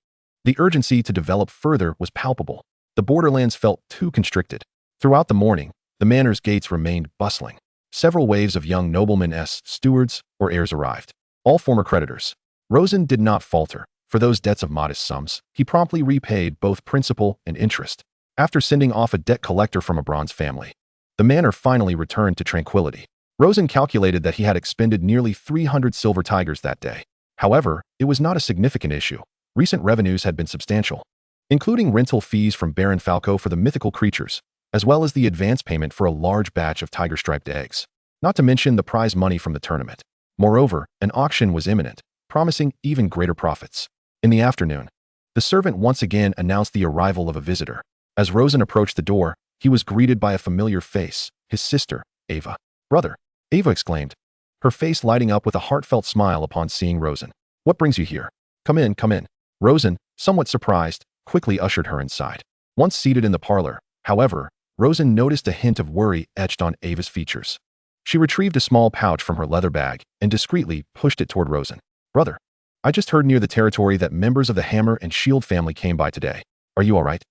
The urgency to develop further was palpable. The borderlands felt too constricted. Throughout the morning, the manor's gates remained bustling. Several waves of young noblemen-s, stewards, or heirs arrived, all former creditors. Rosen did not falter. For those debts of modest sums, he promptly repaid both principal and interest. After sending off a debt collector from a bronze family, the manor finally returned to tranquility. Rosen calculated that he had expended nearly 300 silver tigers that day. However, it was not a significant issue. Recent revenues had been substantial, including rental fees from Baron Falco for the mythical creatures, as well as the advance payment for a large batch of tiger-striped eggs, not to mention the prize money from the tournament. Moreover, an auction was imminent, promising even greater profits. In the afternoon, the servant once again announced the arrival of a visitor. As Rosen approached the door, he was greeted by a familiar face, his sister, Ava. "Brother," Ava exclaimed, her face lighting up with a heartfelt smile upon seeing Rosen. "What brings you here? Come in, come in." Rosen, somewhat surprised, quickly ushered her inside. Once seated in the parlor, however, Rosen noticed a hint of worry etched on Ava's features. She retrieved a small pouch from her leather bag and discreetly pushed it toward Rosen. "Brother, I just heard near the territory that members of the Hammer and Shield family came by today. Are you all right?"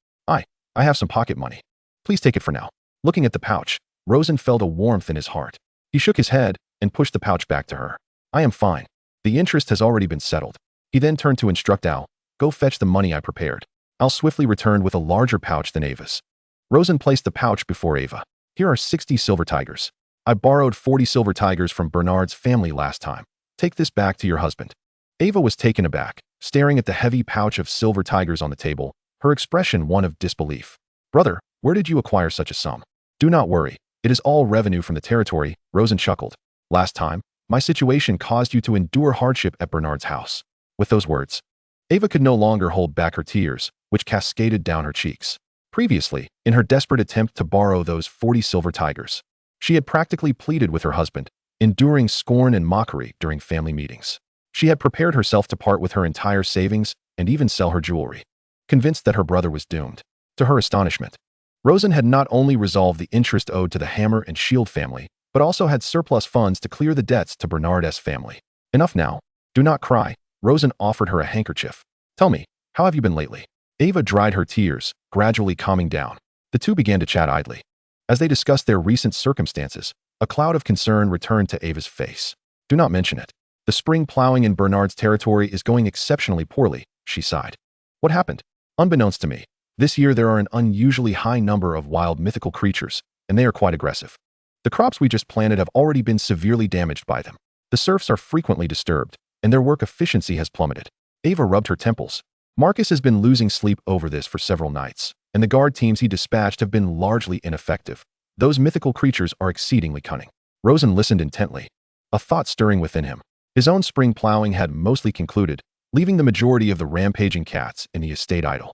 I have some pocket money. Please take it for now." Looking at the pouch, Rosen felt a warmth in his heart. He shook his head and pushed the pouch back to her. "I am fine. The interest has already been settled." He then turned to instruct Al, "Go fetch the money I prepared." Al swiftly returned with a larger pouch than Ava's. Rosen placed the pouch before Ava. "Here are 60 silver tigers. I borrowed 40 silver tigers from Bernard's family last time. Take this back to your husband." Ava was taken aback, staring at the heavy pouch of silver tigers on the table, her expression one of disbelief. "Brother, where did you acquire such a sum?" "Do not worry. It is all revenue from the territory," Rosen chuckled. "Last time, my situation caused you to endure hardship at Bernard's house." With those words, Ava could no longer hold back her tears, which cascaded down her cheeks. Previously, in her desperate attempt to borrow those 40 silver tigers, she had practically pleaded with her husband, enduring scorn and mockery during family meetings. She had prepared herself to part with her entire savings and even sell her jewelry, convinced that her brother was doomed. To her astonishment, Rosen had not only resolved the interest owed to the Hammer and Shield family, but also had surplus funds to clear the debts to Bernard's family. "Enough now. Do not cry." Rosen offered her a handkerchief. "Tell me, how have you been lately?" Ava dried her tears, gradually calming down. The two began to chat idly. As they discussed their recent circumstances, a cloud of concern returned to Ava's face. "Do not mention it. The spring plowing in Bernard's territory is going exceptionally poorly," she sighed. "What happened?" "Unbeknownst to me, this year there are an unusually high number of wild mythical creatures, and they are quite aggressive. The crops we just planted have already been severely damaged by them. The serfs are frequently disturbed, and their work efficiency has plummeted." Ava rubbed her temples. Marcus has been losing sleep over this for several nights, and the guard teams he dispatched have been largely ineffective. Those mythical creatures are exceedingly cunning. Rosen listened intently, a thought stirring within him. His own spring plowing had mostly concluded, leaving the majority of the rampaging cats in the estate idle.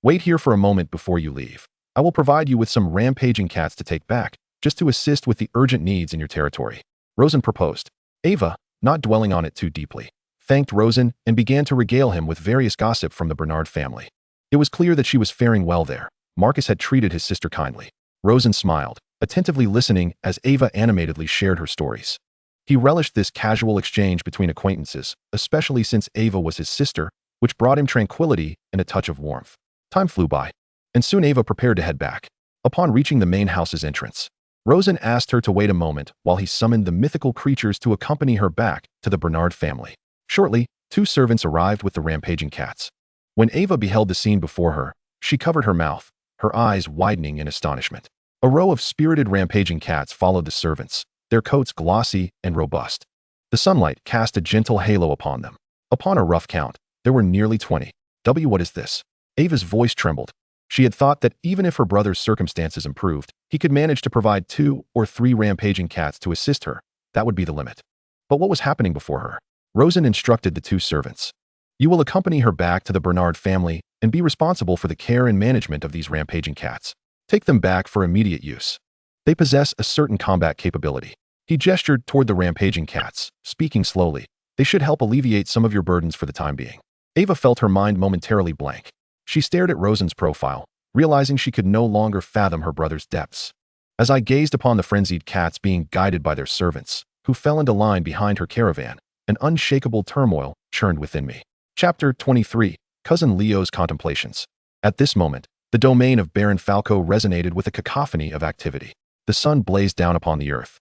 "Wait here for a moment before you leave. I will provide you with some rampaging cats to take back, just to assist with the urgent needs in your territory," Rosen proposed. Ava, not dwelling on it too deeply, thanked Rosen and began to regale him with various gossip from the Bernard family. It was clear that she was faring well there. Marcus had treated his sister kindly. Rosen smiled, attentively listening as Ava animatedly shared her stories. He relished this casual exchange between acquaintances, especially since Ava was his sister, which brought him tranquility and a touch of warmth. Time flew by, and soon Ava prepared to head back. Upon reaching the main house's entrance, Rosen asked her to wait a moment while he summoned the mythical creatures to accompany her back to the Bernard family. Shortly, 2 servants arrived with the rampaging cats. When Ava beheld the scene before her, she covered her mouth, her eyes widening in astonishment. A row of spirited rampaging cats followed the servants, their coats glossy and robust. The sunlight cast a gentle halo upon them. Upon a rough count, there were nearly 20. What is this?" Ava's voice trembled. She had thought that even if her brother's circumstances improved, he could manage to provide 2 or 3 rampaging cats to assist her. That would be the limit. But what was happening before her? Rosen instructed the 2 servants. "You will accompany her back to the Bernard family and be responsible for the care and management of these rampaging cats. Take them back for immediate use. They possess a certain combat capability." He gestured toward the rampaging cats, speaking slowly. "They should help alleviate some of your burdens for the time being." Ava felt her mind momentarily blank. She stared at Rosen's profile, realizing she could no longer fathom her brother's depths. As I gazed upon the frenzied cats being guided by their servants, who fell into line behind her caravan, an unshakable turmoil churned within me. Chapter 23. Cousin Leo's contemplations. At this moment, the domain of Baron Falco resonated with a cacophony of activity. The sun blazed down upon the earth,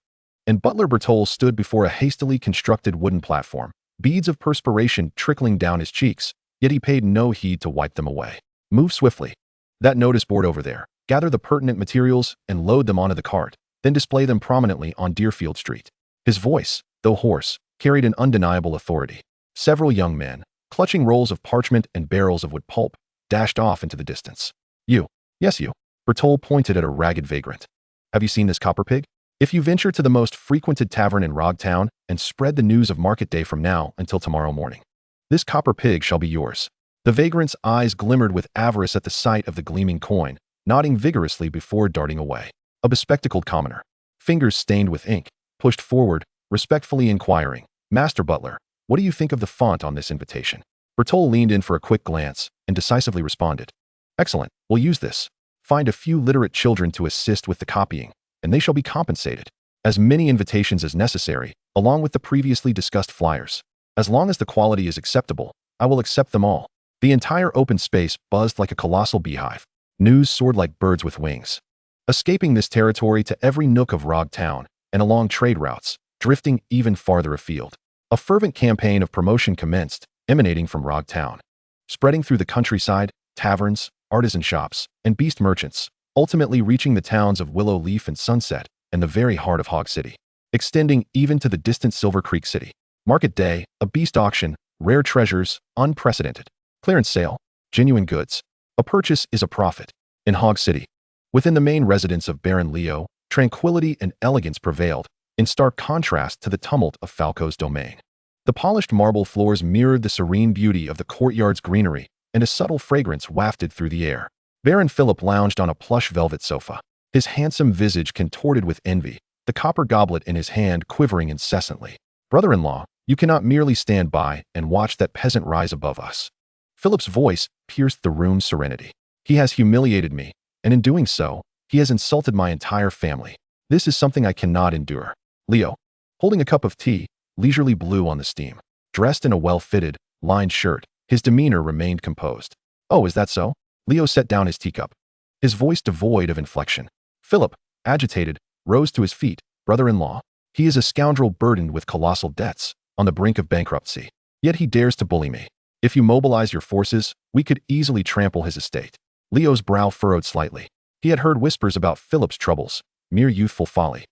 and Butler Bertol stood before a hastily constructed wooden platform, beads of perspiration trickling down his cheeks, yet he paid no heed to wipe them away. Move swiftly. That notice board over there. Gather the pertinent materials and load them onto the cart, then display them prominently on Deerfield Street. His voice, though hoarse, carried an undeniable authority. Several young men, clutching rolls of parchment and barrels of wood pulp, dashed off into the distance. You. Yes, you. Bertol pointed at a ragged vagrant. Have you seen this copper pig? If you venture to the most frequented tavern in Rogtown and spread the news of market day from now until tomorrow morning, this copper pig shall be yours. The vagrant's eyes glimmered with avarice at the sight of the gleaming coin, nodding vigorously before darting away. A bespectacled commoner, fingers stained with ink, pushed forward, respectfully inquiring, Master Butler, what do you think of the font on this invitation? Bertol leaned in for a quick glance and decisively responded, Excellent, we'll use this. Find a few literate children to assist with the copying, and they shall be compensated. As many invitations as necessary, along with the previously discussed flyers. As long as the quality is acceptable, I will accept them all. The entire open space buzzed like a colossal beehive. News soared like birds with wings, escaping this territory to every nook of Rogtown and along trade routes, drifting even farther afield. A fervent campaign of promotion commenced, emanating from Rogtown, spreading through the countryside, taverns, artisan shops, and beast merchants, ultimately reaching the towns of Willow Leaf and Sunset and the very heart of Hog City, extending even to the distant Silver Creek City. Market day, a beast auction, rare treasures, unprecedented. Clearance sale, genuine goods. A purchase is a profit. In Hog City, within the main residence of Baron Leo, tranquility and elegance prevailed, in stark contrast to the tumult of Falco's domain. The polished marble floors mirrored the serene beauty of the courtyard's greenery, and a subtle fragrance wafted through the air. Baron Philip lounged on a plush velvet sofa, his handsome visage contorted with envy, the copper goblet in his hand quivering incessantly. Brother-in-law, you cannot merely stand by and watch that peasant rise above us. Philip's voice pierced the room's serenity. He has humiliated me, and in doing so, he has insulted my entire family. This is something I cannot endure. Leo, holding a cup of tea, leisurely blew on the steam. Dressed in a well-fitted, lined shirt, his demeanor remained composed. Oh, is that so? Leo set down his teacup, his voice devoid of inflection. Philip, agitated, rose to his feet. Brother-in-law, he is a scoundrel burdened with colossal debts, on the brink of bankruptcy. Yet he dares to bully me. If you mobilize your forces, we could easily trample his estate. Leo's brow furrowed slightly. He had heard whispers about Philip's troubles, mere youthful folly,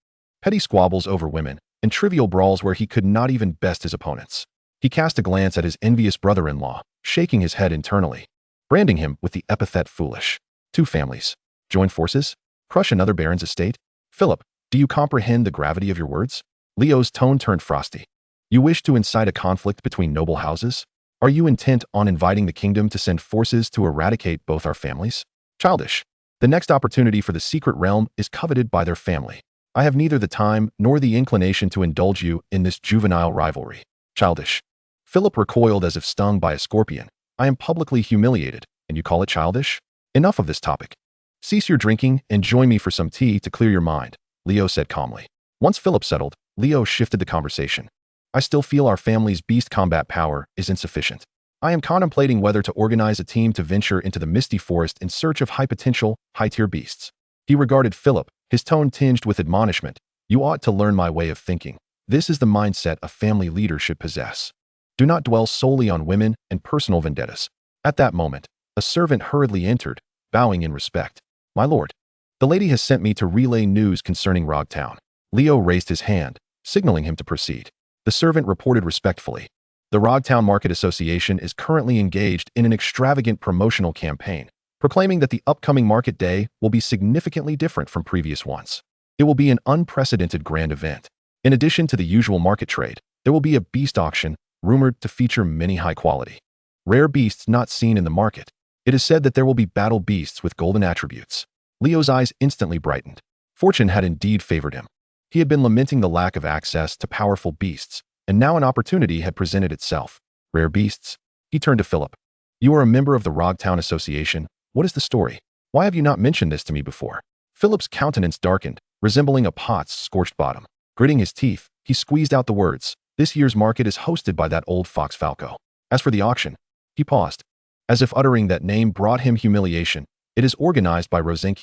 petty squabbles over women, and trivial brawls where he could not even best his opponents. He cast a glance at his envious brother-in-law, shaking his head internally, branding him with the epithet foolish. Two families. Join forces? Crush another baron's estate? Philip, do you comprehend the gravity of your words? Leo's tone turned frosty. You wish to incite a conflict between noble houses? Are you intent on inviting the kingdom to send forces to eradicate both our families? Childish. The next opportunity for the secret realm is coveted by their family. I have neither the time nor the inclination to indulge you in this juvenile rivalry. Childish. Philip recoiled as if stung by a scorpion. I am publicly humiliated, and you call it childish? Enough of this topic. Cease your drinking and join me for some tea to clear your mind, Leo said calmly. Once Philip settled, Leo shifted the conversation. I still feel our family's beast combat power is insufficient. I am contemplating whether to organize a team to venture into the misty forest in search of high-potential, high-tier beasts. He regarded Philip, his tone tinged with admonishment. You ought to learn my way of thinking. This is the mindset a family leader should possess. Do not dwell solely on women and personal vendettas. At that moment, a servant hurriedly entered, bowing in respect. My lord, the lady has sent me to relay news concerning Rogtown. Leo raised his hand, signaling him to proceed. The servant reported respectfully. The Rogtown Market Association is currently engaged in an extravagant promotional campaign, proclaiming that the upcoming market day will be significantly different from previous ones. It will be an unprecedented grand event. In addition to the usual market trade, there will be a beast auction, rumored to feature many high-quality, rare beasts not seen in the market. It is said that there will be battle beasts with golden attributes. Leo's eyes instantly brightened. Fortune had indeed favored him. He had been lamenting the lack of access to powerful beasts, and now an opportunity had presented itself. Rare beasts? He turned to Philip. You are a member of the Rogtown Association. What is the story? Why have you not mentioned this to me before? Philip's countenance darkened, resembling a pot's scorched bottom. Gritting his teeth, he squeezed out the words, this year's market is hosted by that old fox Falco. As for the auction, he paused. As if uttering that name brought him humiliation, it is organized by Rosen,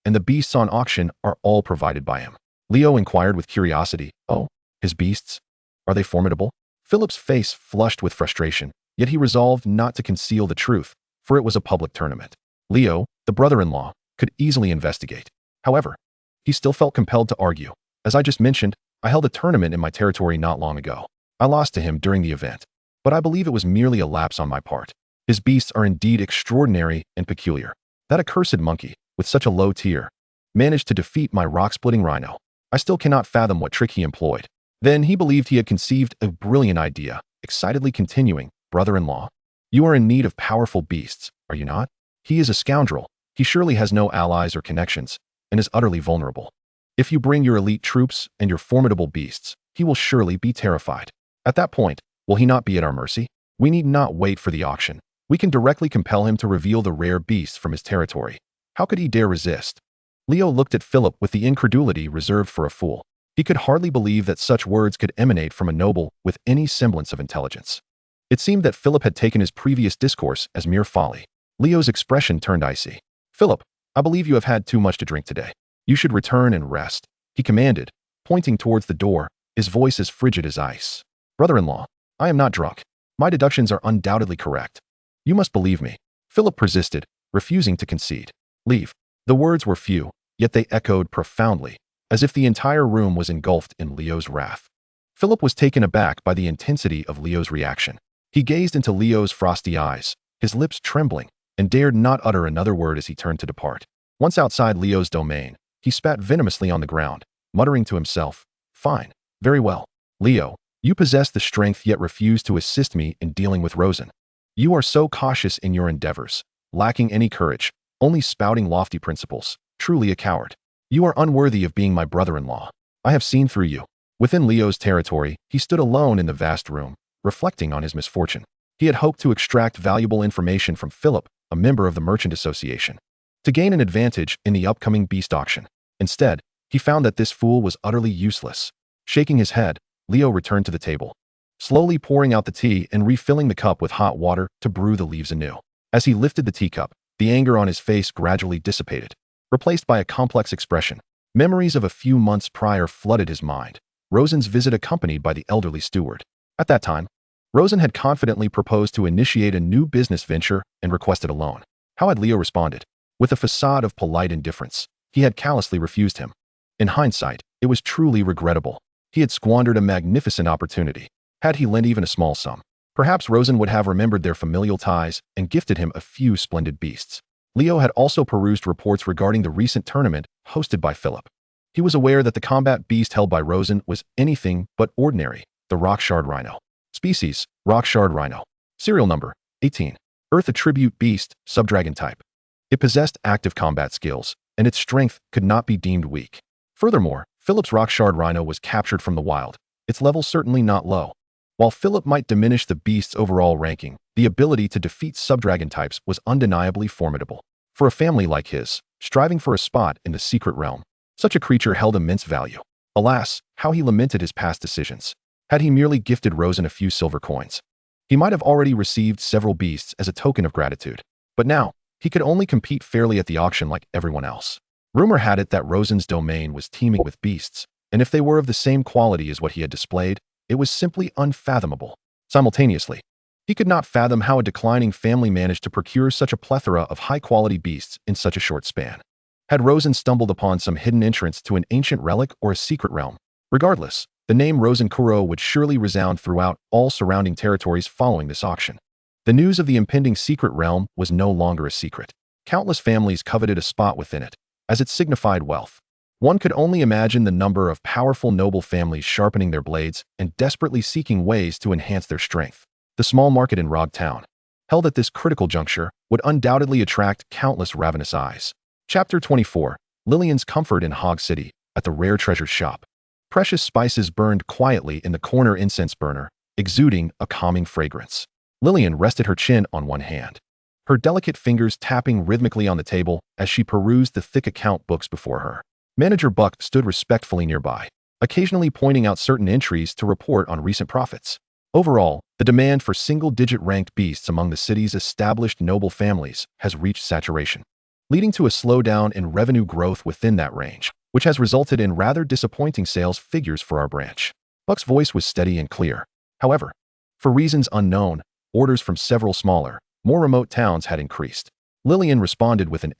and the beasts on auction are all provided by him. Leo inquired with curiosity, "Oh, his beasts? Are they formidable?" Philip's face flushed with frustration, yet he resolved not to conceal the truth, for it was a public tournament. Leo, the brother-in-law, could easily investigate. However, he still felt compelled to argue. "As I just mentioned, I held a tournament in my territory not long ago. I lost to him during the event, but I believe it was merely a lapse on my part. His beasts are indeed extraordinary and peculiar. That accursed monkey, with such a low tier, managed to defeat my rock-splitting rhino. I still cannot fathom what trick he employed." Then he believed he had conceived a brilliant idea, excitedly continuing, "Brother-in-law, you are in need of powerful beasts, are you not? He is a scoundrel. He surely has no allies or connections, and is utterly vulnerable. If you bring your elite troops and your formidable beasts, he will surely be terrified. At that point, will he not be at our mercy? We need not wait for the auction. We can directly compel him to reveal the rare beasts from his territory. How could he dare resist?" Leo looked at Philip with the incredulity reserved for a fool. He could hardly believe that such words could emanate from a noble with any semblance of intelligence. It seemed that Philip had taken his previous discourse as mere folly. Leo's expression turned icy. "Philip, I believe you have had too much to drink today. You should return and rest," he commanded, pointing towards the door, his voice as frigid as ice. "Brother-in-law, I am not drunk. My deductions are undoubtedly correct. You must believe me." Philip persisted, refusing to concede. "Leave." The words were few, yet they echoed profoundly, as if the entire room was engulfed in Leo's wrath. Philip was taken aback by the intensity of Leo's reaction. He gazed into Leo's frosty eyes, his lips trembling, and dared not utter another word as he turned to depart. Once outside Leo's domain, he spat venomously on the ground, muttering to himself, "Fine, very well. Leo, you possess the strength yet refuse to assist me in dealing with Rosen. You are so cautious in your endeavors, lacking any courage, only spouting lofty principles, truly a coward. You are unworthy of being my brother-in-law. I have seen through you." Within Leo's territory, he stood alone in the vast room, reflecting on his misfortune. He had hoped to extract valuable information from Philip, a member of the Merchant Association, to gain an advantage in the upcoming beast auction. Instead, he found that this fool was utterly useless. Shaking his head, Leo returned to the table, slowly pouring out the tea and refilling the cup with hot water to brew the leaves anew. As he lifted the teacup, the anger on his face gradually dissipated, replaced by a complex expression. Memories of a few months prior flooded his mind. Rosen's visit accompanied by the elderly steward. At that time, Rosen had confidently proposed to initiate a new business venture and requested a loan. How had Leo responded? With a facade of polite indifference, he had callously refused him. In hindsight, it was truly regrettable. He had squandered a magnificent opportunity. Had he lent even a small sum, perhaps Rosen would have remembered their familial ties and gifted him a few splendid beasts. Leo had also perused reports regarding the recent tournament hosted by Philip. He was aware that the combat beast held by Rosen was anything but ordinary, the rock-shard rhino. Species, rock-shard rhino. Serial number, 18. Earth attribute beast, subdragon type. It possessed active combat skills, and its strength could not be deemed weak. Furthermore, Philip's rock-shard rhino was captured from the wild, its level certainly not low. While Philip might diminish the beast's overall ranking, the ability to defeat subdragon types was undeniably formidable. For a family like his, striving for a spot in the secret realm, such a creature held immense value. Alas, how he lamented his past decisions. Had he merely gifted Rosen a few silver coins, he might have already received several beasts as a token of gratitude. But now, he could only compete fairly at the auction like everyone else. Rumor had it that Rosen's domain was teeming with beasts, and if they were of the same quality as what he had displayed, it was simply unfathomable. Simultaneously, he could not fathom how a declining family managed to procure such a plethora of high-quality beasts in such a short span. Had Rosen stumbled upon some hidden entrance to an ancient relic or a secret realm? Regardless, the name Rosen Kuro would surely resound throughout all surrounding territories following this auction. The news of the impending secret realm was no longer a secret. Countless families coveted a spot within it, as it signified wealth. One could only imagine the number of powerful noble families sharpening their blades and desperately seeking ways to enhance their strength. The small market in Rog Town, held at this critical juncture, would undoubtedly attract countless ravenous eyes. Chapter 24. Lillian's Comfort in Hog City, at the Rare Treasures Shop. Precious spices burned quietly in the corner incense burner, exuding a calming fragrance. Lillian rested her chin on one hand, her delicate fingers tapping rhythmically on the table as she perused the thick account books before her. Manager Buck stood respectfully nearby, occasionally pointing out certain entries to report on recent profits. Overall, the demand for single-digit ranked beasts among the city's established noble families has reached saturation, leading to a slowdown in revenue growth within that range, which has resulted in rather disappointing sales figures for our branch. Buck's voice was steady and clear. However, for reasons unknown, orders from several smaller, more remote towns had increased. Lillian responded with an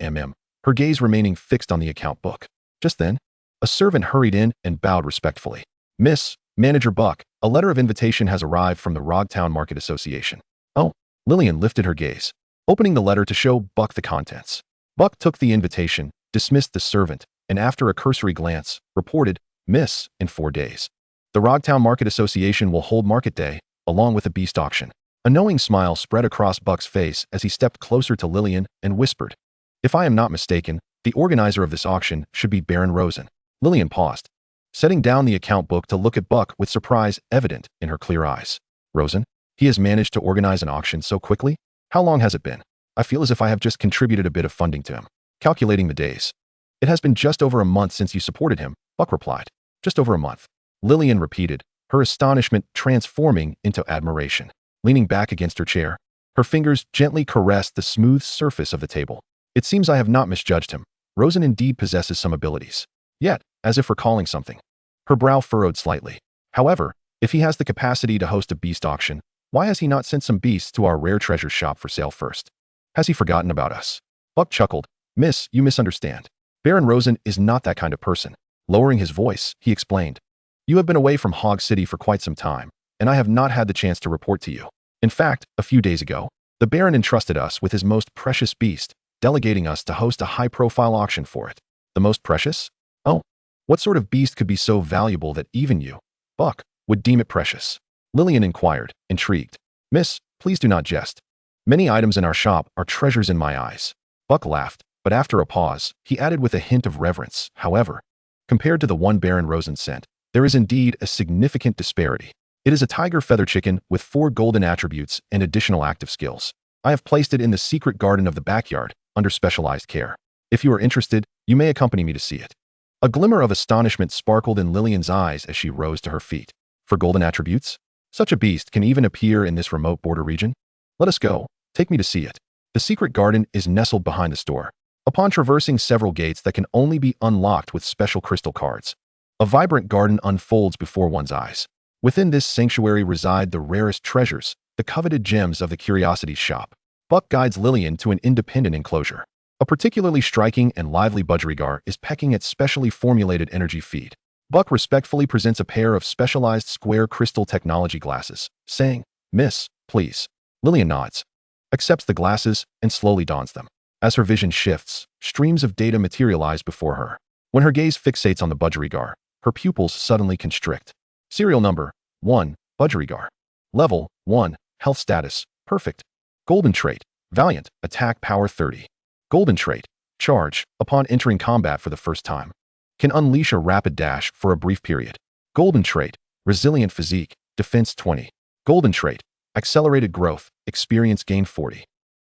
her gaze remaining fixed on the account book. Just then, a servant hurried in and bowed respectfully. "Miss, Manager Buck, a letter of invitation has arrived from the Rogtown Market Association." "Oh." Lillian lifted her gaze, opening the letter to show Buck the contents. Buck took the invitation, dismissed the servant, and after a cursory glance, reported, "Miss, in 4 days. The Rogtown Market Association will hold Market Day, along with a beast auction." A knowing smile spread across Buck's face as he stepped closer to Lillian and whispered, "If I am not mistaken, the organizer of this auction should be Baron Rosen." Lillian paused, setting down the account book to look at Buck with surprise evident in her clear eyes. "Rosen? He has managed to organize an auction so quickly? How long has it been? I feel as if I have just contributed a bit of funding to him." Calculating the days. "It has been just over a month since you supported him," Buck replied. "Just over a month." Lillian repeated, her astonishment transforming into admiration. Leaning back against her chair, her fingers gently caressed the smooth surface of the table. "It seems I have not misjudged him. Rosen indeed possesses some abilities." Yet, as if recalling something, her brow furrowed slightly. "However, if he has the capacity to host a beast auction, why has he not sent some beasts to our rare treasure shop for sale first? Has he forgotten about us?" Buck chuckled. "Miss, you misunderstand. Baron Rosen is not that kind of person." Lowering his voice, he explained, "You have been away from Hog City for quite some time, and I have not had the chance to report to you. In fact, a few days ago, the Baron entrusted us with his most precious beast, delegating us to host a high-profile auction for it." "The most precious? Oh, what sort of beast could be so valuable that even you, Buck, would deem it precious?" Lillian inquired, intrigued. "Miss, please do not jest. Many items in our shop are treasures in my eyes." Buck laughed, but after a pause, he added with a hint of reverence, "However, compared to the one Baron Rosen sent, there is indeed a significant disparity. It is a tiger feather chicken with 4 golden attributes and additional active skills. I have placed it in the secret garden of the backyard, under specialized care. If you are interested, you may accompany me to see it." A glimmer of astonishment sparkled in Lillian's eyes as she rose to her feet. "For golden attributes? Such a beast can even appear in this remote border region? Let us go. Take me to see it." The secret garden is nestled behind the store. Upon traversing several gates that can only be unlocked with special crystal cards, a vibrant garden unfolds before one's eyes. Within this sanctuary reside the rarest treasures, the coveted gems of the Curiosities shop. Buck guides Lillian to an independent enclosure. A particularly striking and lively budgerigar is pecking at specially formulated energy feed. Buck respectfully presents a pair of specialized square crystal technology glasses, saying, "Miss, please." Lillian nods, accepts the glasses, and slowly dons them. As her vision shifts, streams of data materialize before her. When her gaze fixates on the budgerigar, her pupils suddenly constrict. Serial number 1, budgerigar. Level 1, health status, perfect. Golden trait, valiant, attack power 30. Golden trait, charge, upon entering combat for the first time. Can unleash a rapid dash for a brief period. Golden trait, resilient physique, defense 20. Golden trait, accelerated growth, experience gain 40.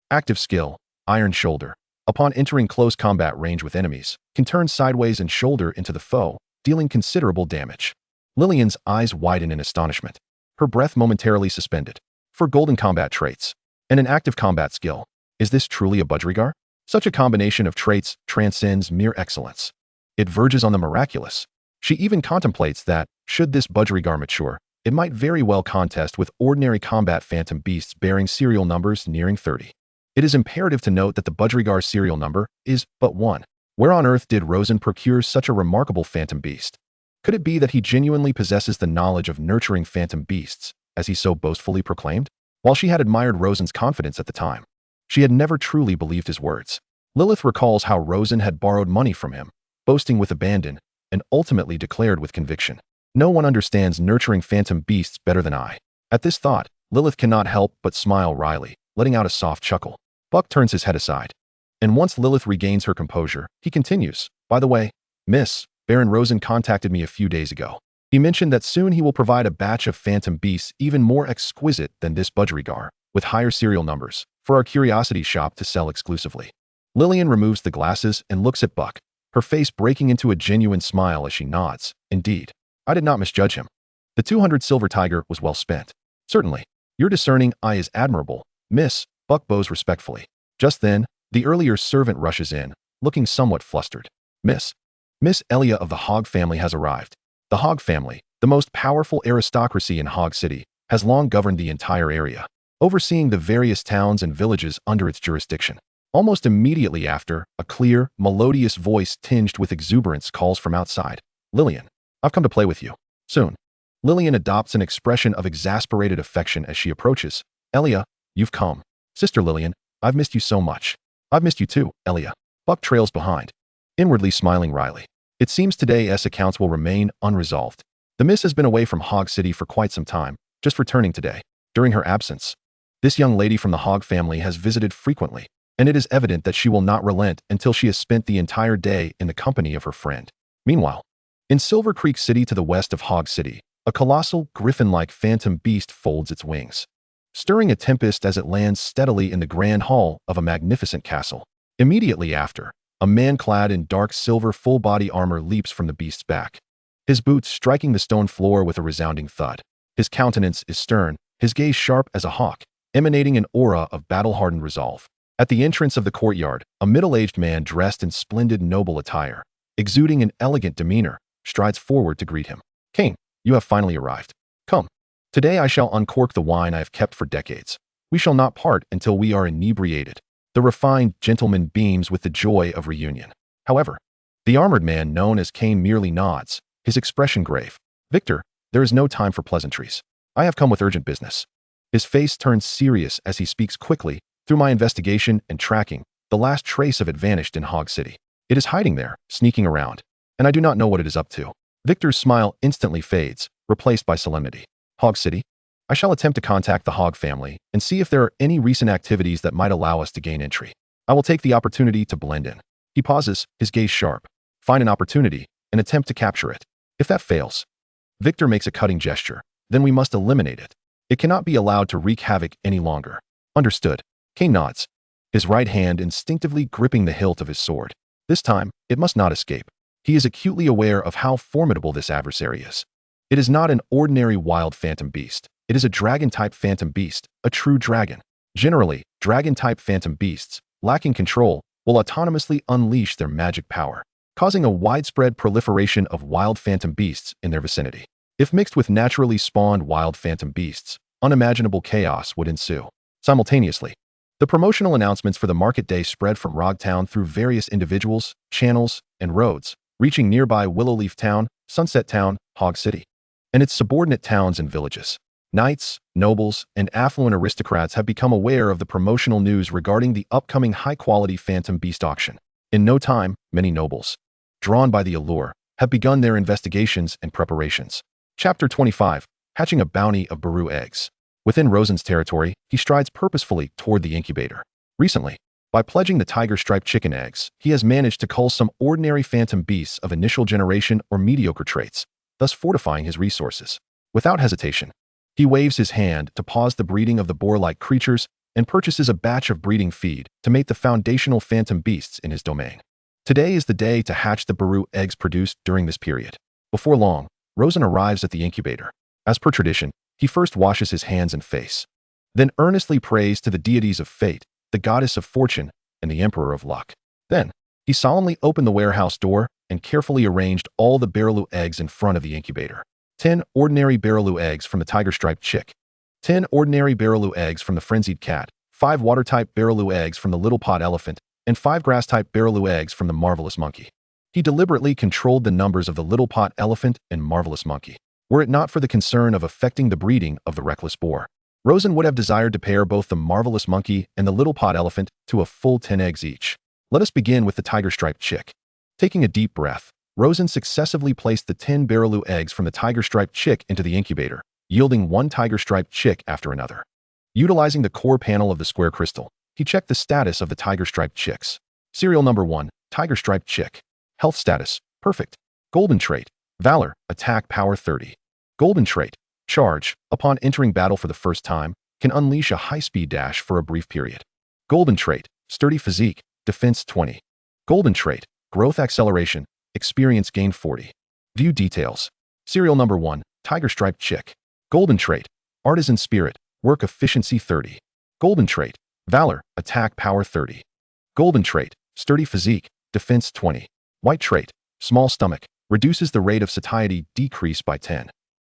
Active skill, iron shoulder. Upon entering close combat range with enemies, can turn sideways and shoulder into the foe, dealing considerable damage. Lillian's eyes widen in astonishment, her breath momentarily suspended. For golden combat traits, and an active combat skill, is this truly a budgerigar? Such a combination of traits transcends mere excellence. It verges on the miraculous. She even contemplates that, should this budgerigar mature, it might very well contest with ordinary combat phantom beasts bearing serial numbers nearing 30. It is imperative to note that the budgerigar's serial number is but 1. Where on earth did Rosen procure such a remarkable phantom beast? Could it be that he genuinely possesses the knowledge of nurturing phantom beasts, as he so boastfully proclaimed? While she had admired Rosen's confidence at the time, she had never truly believed his words. Lilith recalls how Rosen had borrowed money from him, boasting with abandon, and ultimately declared with conviction, "No one understands nurturing phantom beasts better than I." At this thought, Lilith cannot help but smile wryly, letting out a soft chuckle. Buck turns his head aside, and once Lilith regains her composure, he continues, "By the way, Miss, Baron Rosen contacted me a few days ago. He mentioned that soon he will provide a batch of phantom beasts even more exquisite than this budgerigar, with higher serial numbers, for our curiosity shop to sell exclusively." Lillian removes the glasses and looks at Buck, her face breaking into a genuine smile as she nods. "Indeed, I did not misjudge him. The 200 silver tiger was well spent." Certainly. Your discerning eye is admirable, miss, Buck bows respectfully. Just then, the earlier servant rushes in, looking somewhat flustered. Miss Elia of the Hog family has arrived. The Hog family, the most powerful aristocracy in Hog City, has long governed the entire area, overseeing the various towns and villages under its jurisdiction. Almost immediately after, a clear, melodious voice tinged with exuberance calls from outside. Lillian, I've come to play with you. Soon. Lillian adopts an expression of exasperated affection as she approaches. Elia, you've come. Sister Lillian, I've missed you so much. I've missed you too, Elia. Buck trails behind, inwardly smiling wryly. It seems today's accounts will remain unresolved. The miss has been away from Hog City for quite some time, just returning today. During her absence, this young lady from the Hog family has visited frequently, and it is evident that she will not relent until she has spent the entire day in the company of her friend. Meanwhile, in Silver Creek City to the west of Hog City, a colossal, griffin-like phantom beast folds its wings, stirring a tempest as it lands steadily in the grand hall of a magnificent castle. Immediately after, a man clad in dark silver full-body armor leaps from the beast's back, his boots striking the stone floor with a resounding thud. His countenance is stern, his gaze sharp as a hawk, emanating an aura of battle-hardened resolve. At the entrance of the courtyard, a middle-aged man dressed in splendid noble attire, exuding an elegant demeanor, strides forward to greet him. Cain, you have finally arrived. Come. Today I shall uncork the wine I have kept for decades. We shall not part until we are inebriated. The refined gentleman beams with the joy of reunion. However, the armored man known as Cain merely nods, his expression grave. Victor, there is no time for pleasantries. I have come with urgent business. His face turns serious as he speaks quickly. Through my investigation and tracking, the last trace of it vanished in Hog City. It is hiding there, sneaking around, and I do not know what it is up to. Victor's smile instantly fades, replaced by solemnity. Hog City? I shall attempt to contact the Hog family and see if there are any recent activities that might allow us to gain entry. I will take the opportunity to blend in. He pauses, his gaze sharp. Find an opportunity and attempt to capture it. If that fails, Victor makes a cutting gesture. Then we must eliminate it. It cannot be allowed to wreak havoc any longer. Understood. Cain nods, his right hand instinctively gripping the hilt of his sword. This time, it must not escape. He is acutely aware of how formidable this adversary is. It is not an ordinary wild phantom beast. It is a dragon-type phantom beast, a true dragon. Generally, dragon-type phantom beasts, lacking control, will autonomously unleash their magic power, causing a widespread proliferation of wild phantom beasts in their vicinity. If mixed with naturally spawned wild phantom beasts, unimaginable chaos would ensue. Simultaneously, the promotional announcements for the market day spread from Rogtown through various individuals, channels, and roads, reaching nearby Willowleaf Town, Sunset Town, Hog City, and its subordinate towns and villages. Knights, nobles, and affluent aristocrats have become aware of the promotional news regarding the upcoming high-quality phantom beast auction. In no time, many nobles, drawn by the allure, have begun their investigations and preparations. Chapter 25. Hatching a bounty of Baru eggs. Within Rosen's territory, he strides purposefully toward the incubator. Recently, by pledging the tiger-striped chicken eggs, he has managed to cull some ordinary phantom beasts of initial generation or mediocre traits, thus fortifying his resources. Without hesitation, he waves his hand to pause the breeding of the boar-like creatures and purchases a batch of breeding feed to mate the foundational phantom beasts in his domain. Today is the day to hatch the Baru eggs produced during this period. Before long, Rosen arrives at the incubator. As per tradition, he first washes his hands and face, then earnestly prays to the deities of fate, the goddess of fortune, and the emperor of luck. Then, he solemnly opened the warehouse door and carefully arranged all the Barreloo eggs in front of the incubator. 10 ordinary Barreloo eggs from the tiger-striped chick, 10 ordinary Barreloo eggs from the frenzied cat, 5 water-type Barreloo eggs from the little pot elephant, and 5 grass-type Barreloo eggs from the marvelous monkey. He deliberately controlled the numbers of the little pot elephant and marvelous monkey. Were it not for the concern of affecting the breeding of the reckless boar, Rosen would have desired to pair both the marvelous monkey and the little pot elephant to a full 10 eggs each. Let us begin with the tiger-striped chick. Taking a deep breath, Rosen successively placed the 10 Barreloo eggs from the tiger-striped chick into the incubator, yielding one tiger-striped chick after another. Utilizing the core panel of the square crystal, he checked the status of the tiger-striped chicks. Serial number 1, tiger-striped chick. Health status, perfect. Golden trait, Valor, attack power 30. Golden trait, Charge, upon entering battle for the first time, can unleash a high-speed dash for a brief period. Golden trait, Sturdy physique, defense 20. Golden trait, Growth acceleration, experience gain 40. View details. Serial number 1, tiger-striped chick. Golden trait, Artisan Spirit, work efficiency 30. Golden trait, Valor, attack power 30. Golden trait, sturdy physique, defense 20. White trait, small stomach, reduces the rate of satiety decrease by 10.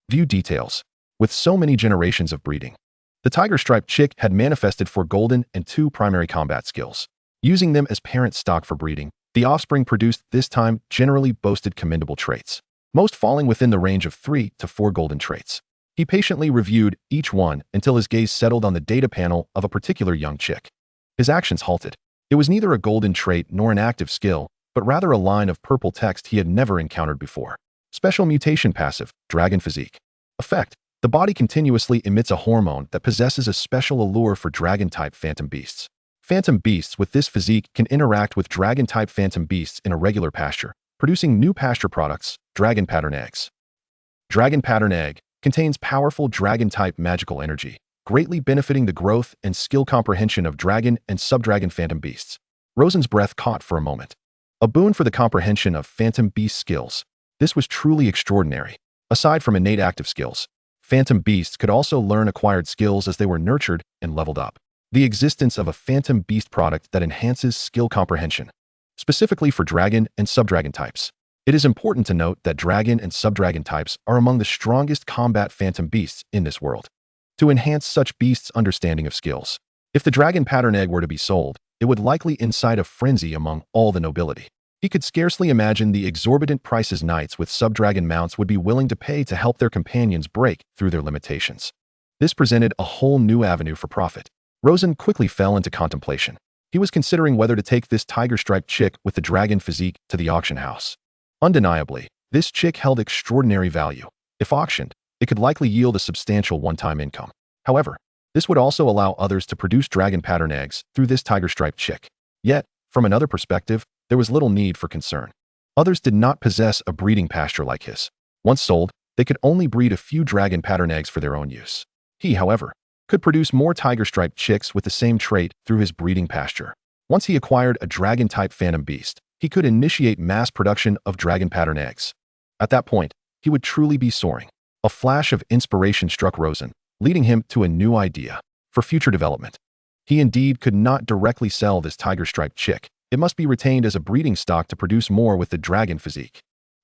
View details. With so many generations of breeding, the tiger-striped chick had manifested for golden and 2 primary combat skills. Using them as parent stock for breeding, the offspring produced this time generally boasted commendable traits, most falling within the range of 3 to 4 golden traits. He patiently reviewed each one until his gaze settled on the data panel of a particular young chick. His actions halted. It was neither a golden trait nor an active skill, but rather a line of purple text he had never encountered before. Special mutation passive, dragon physique. Effect: the body continuously emits a hormone that possesses a special allure for dragon-type phantom beasts. Phantom beasts with this physique can interact with dragon-type phantom beasts in a regular pasture, producing new pasture products, dragon pattern eggs. Dragon pattern egg contains powerful dragon-type magical energy, greatly benefiting the growth and skill comprehension of dragon and subdragon phantom beasts. Rosen's breath caught for a moment. A boon for the comprehension of phantom beast skills. This was truly extraordinary. Aside from innate active skills, phantom beasts could also learn acquired skills as they were nurtured and leveled up. The existence of a phantom beast product that enhances skill comprehension, specifically for dragon and subdragon types. It is important to note that dragon and subdragon types are among the strongest combat phantom beasts in this world. To enhance such beasts' understanding of skills, if the dragon pattern egg were to be sold, it would likely incite a frenzy among all the nobility. He could scarcely imagine the exorbitant prices knights with subdragon mounts would be willing to pay to help their companions break through their limitations. This presented a whole new avenue for profit. Rosen quickly fell into contemplation. He was considering whether to take this tiger-striped chick with the dragon physique to the auction house. Undeniably, this chick held extraordinary value. If auctioned, it could likely yield a substantial one-time income. However, this would also allow others to produce dragon pattern eggs through this tiger-striped chick. Yet, from another perspective, there was little need for concern. Others did not possess a breeding pasture like his. Once sold, they could only breed a few dragon pattern eggs for their own use. He, however, could produce more tiger-striped chicks with the same trait through his breeding pasture. Once he acquired a dragon-type phantom beast, he could initiate mass production of dragon pattern eggs. At that point, he would truly be soaring. A flash of inspiration struck Rosen, leading him to a new idea for future development. He indeed could not directly sell this tiger-striped chick. It must be retained as a breeding stock to produce more with the dragon physique.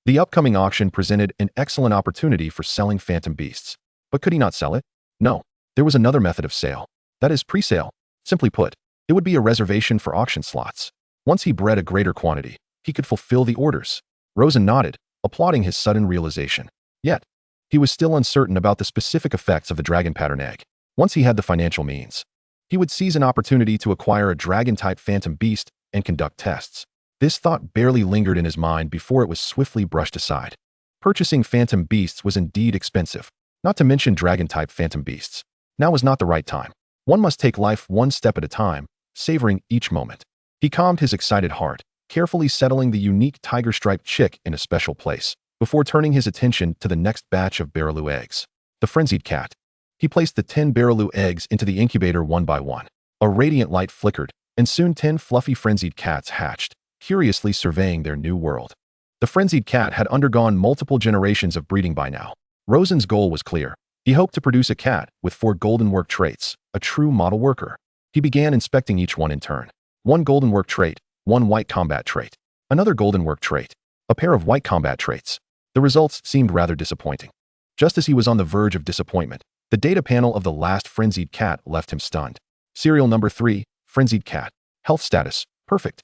The upcoming auction presented an excellent opportunity for selling phantom beasts. But could he not sell it? No. There was another method of sale. That is pre-sale. Simply put, it would be a reservation for auction slots. Once he bred a greater quantity, he could fulfill the orders. Rosen nodded, applauding his sudden realization. Yet, he was still uncertain about the specific effects of the dragon pattern egg. Once he had the financial means, he would seize an opportunity to acquire a dragon-type phantom beast and conduct tests. This thought barely lingered in his mind before it was swiftly brushed aside. Purchasing phantom beasts was indeed expensive, not to mention dragon-type phantom beasts. Now was not the right time. One must take life one step at a time, savoring each moment. He calmed his excited heart, carefully settling the unique tiger-striped chick in a special place, before turning his attention to the next batch of Barreloo eggs. The frenzied cat. He placed the 10 Barreloo eggs into the incubator one by one. A radiant light flickered, and soon 10 fluffy frenzied cats hatched, curiously surveying their new world. The frenzied cat had undergone multiple generations of breeding by now. Rosen's goal was clear. He hoped to produce a cat with 4 golden work traits, a true model worker. He began inspecting each one in turn. 1 golden work trait, 1 white combat trait, another golden work trait, a pair of white combat traits. The results seemed rather disappointing. Just as he was on the verge of disappointment, the data panel of the last frenzied cat left him stunned. Serial number 3, frenzied cat. Health status, perfect.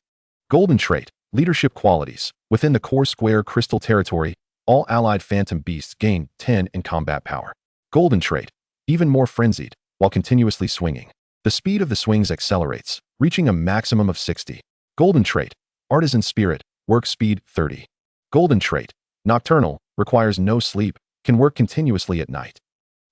Golden trait, leadership qualities. Within the core square crystal territory, all allied phantom beasts gain 10 in combat power. Golden trait, even more frenzied, while continuously swinging. The speed of the swings accelerates, reaching a maximum of 60. Golden trait, artisan spirit, work speed 30. Golden trait, nocturnal, requires no sleep, can work continuously at night.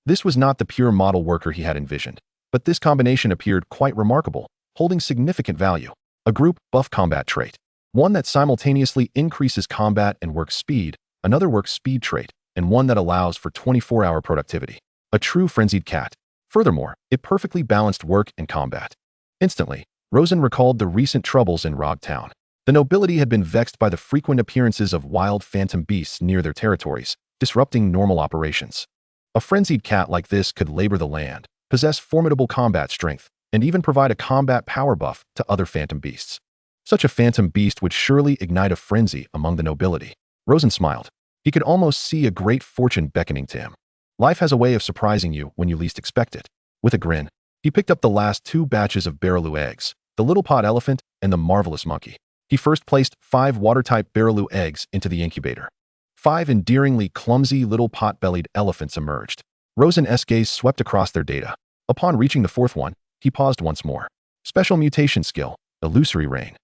This was not the pure model worker he had envisioned, but this combination appeared quite remarkable, holding significant value. A group buff combat trait, one that simultaneously increases combat and work speed, another work speed trait, and one that allows for 24-hour productivity. A true frenzied cat. Furthermore, it perfectly balanced work and combat. Instantly, Rosen recalled the recent troubles in Rog Town. The nobility had been vexed by the frequent appearances of wild phantom beasts near their territories, disrupting normal operations. A frenzied cat like this could labor the land, possess formidable combat strength, and even provide a combat power buff to other phantom beasts. Such a phantom beast would surely ignite a frenzy among the nobility. Rosen smiled. He could almost see a great fortune beckoning to him. Life has a way of surprising you when you least expect it. With a grin, he picked up the last 2 batches of Barreloo eggs, the little pot elephant and the marvelous monkey. He first placed 5 water-type Barreloo eggs into the incubator. 5 endearingly clumsy little pot-bellied elephants emerged. Rosen's gaze swept across their data. Upon reaching the 4th one, he paused once more. Special mutation skill, Illusory Rain.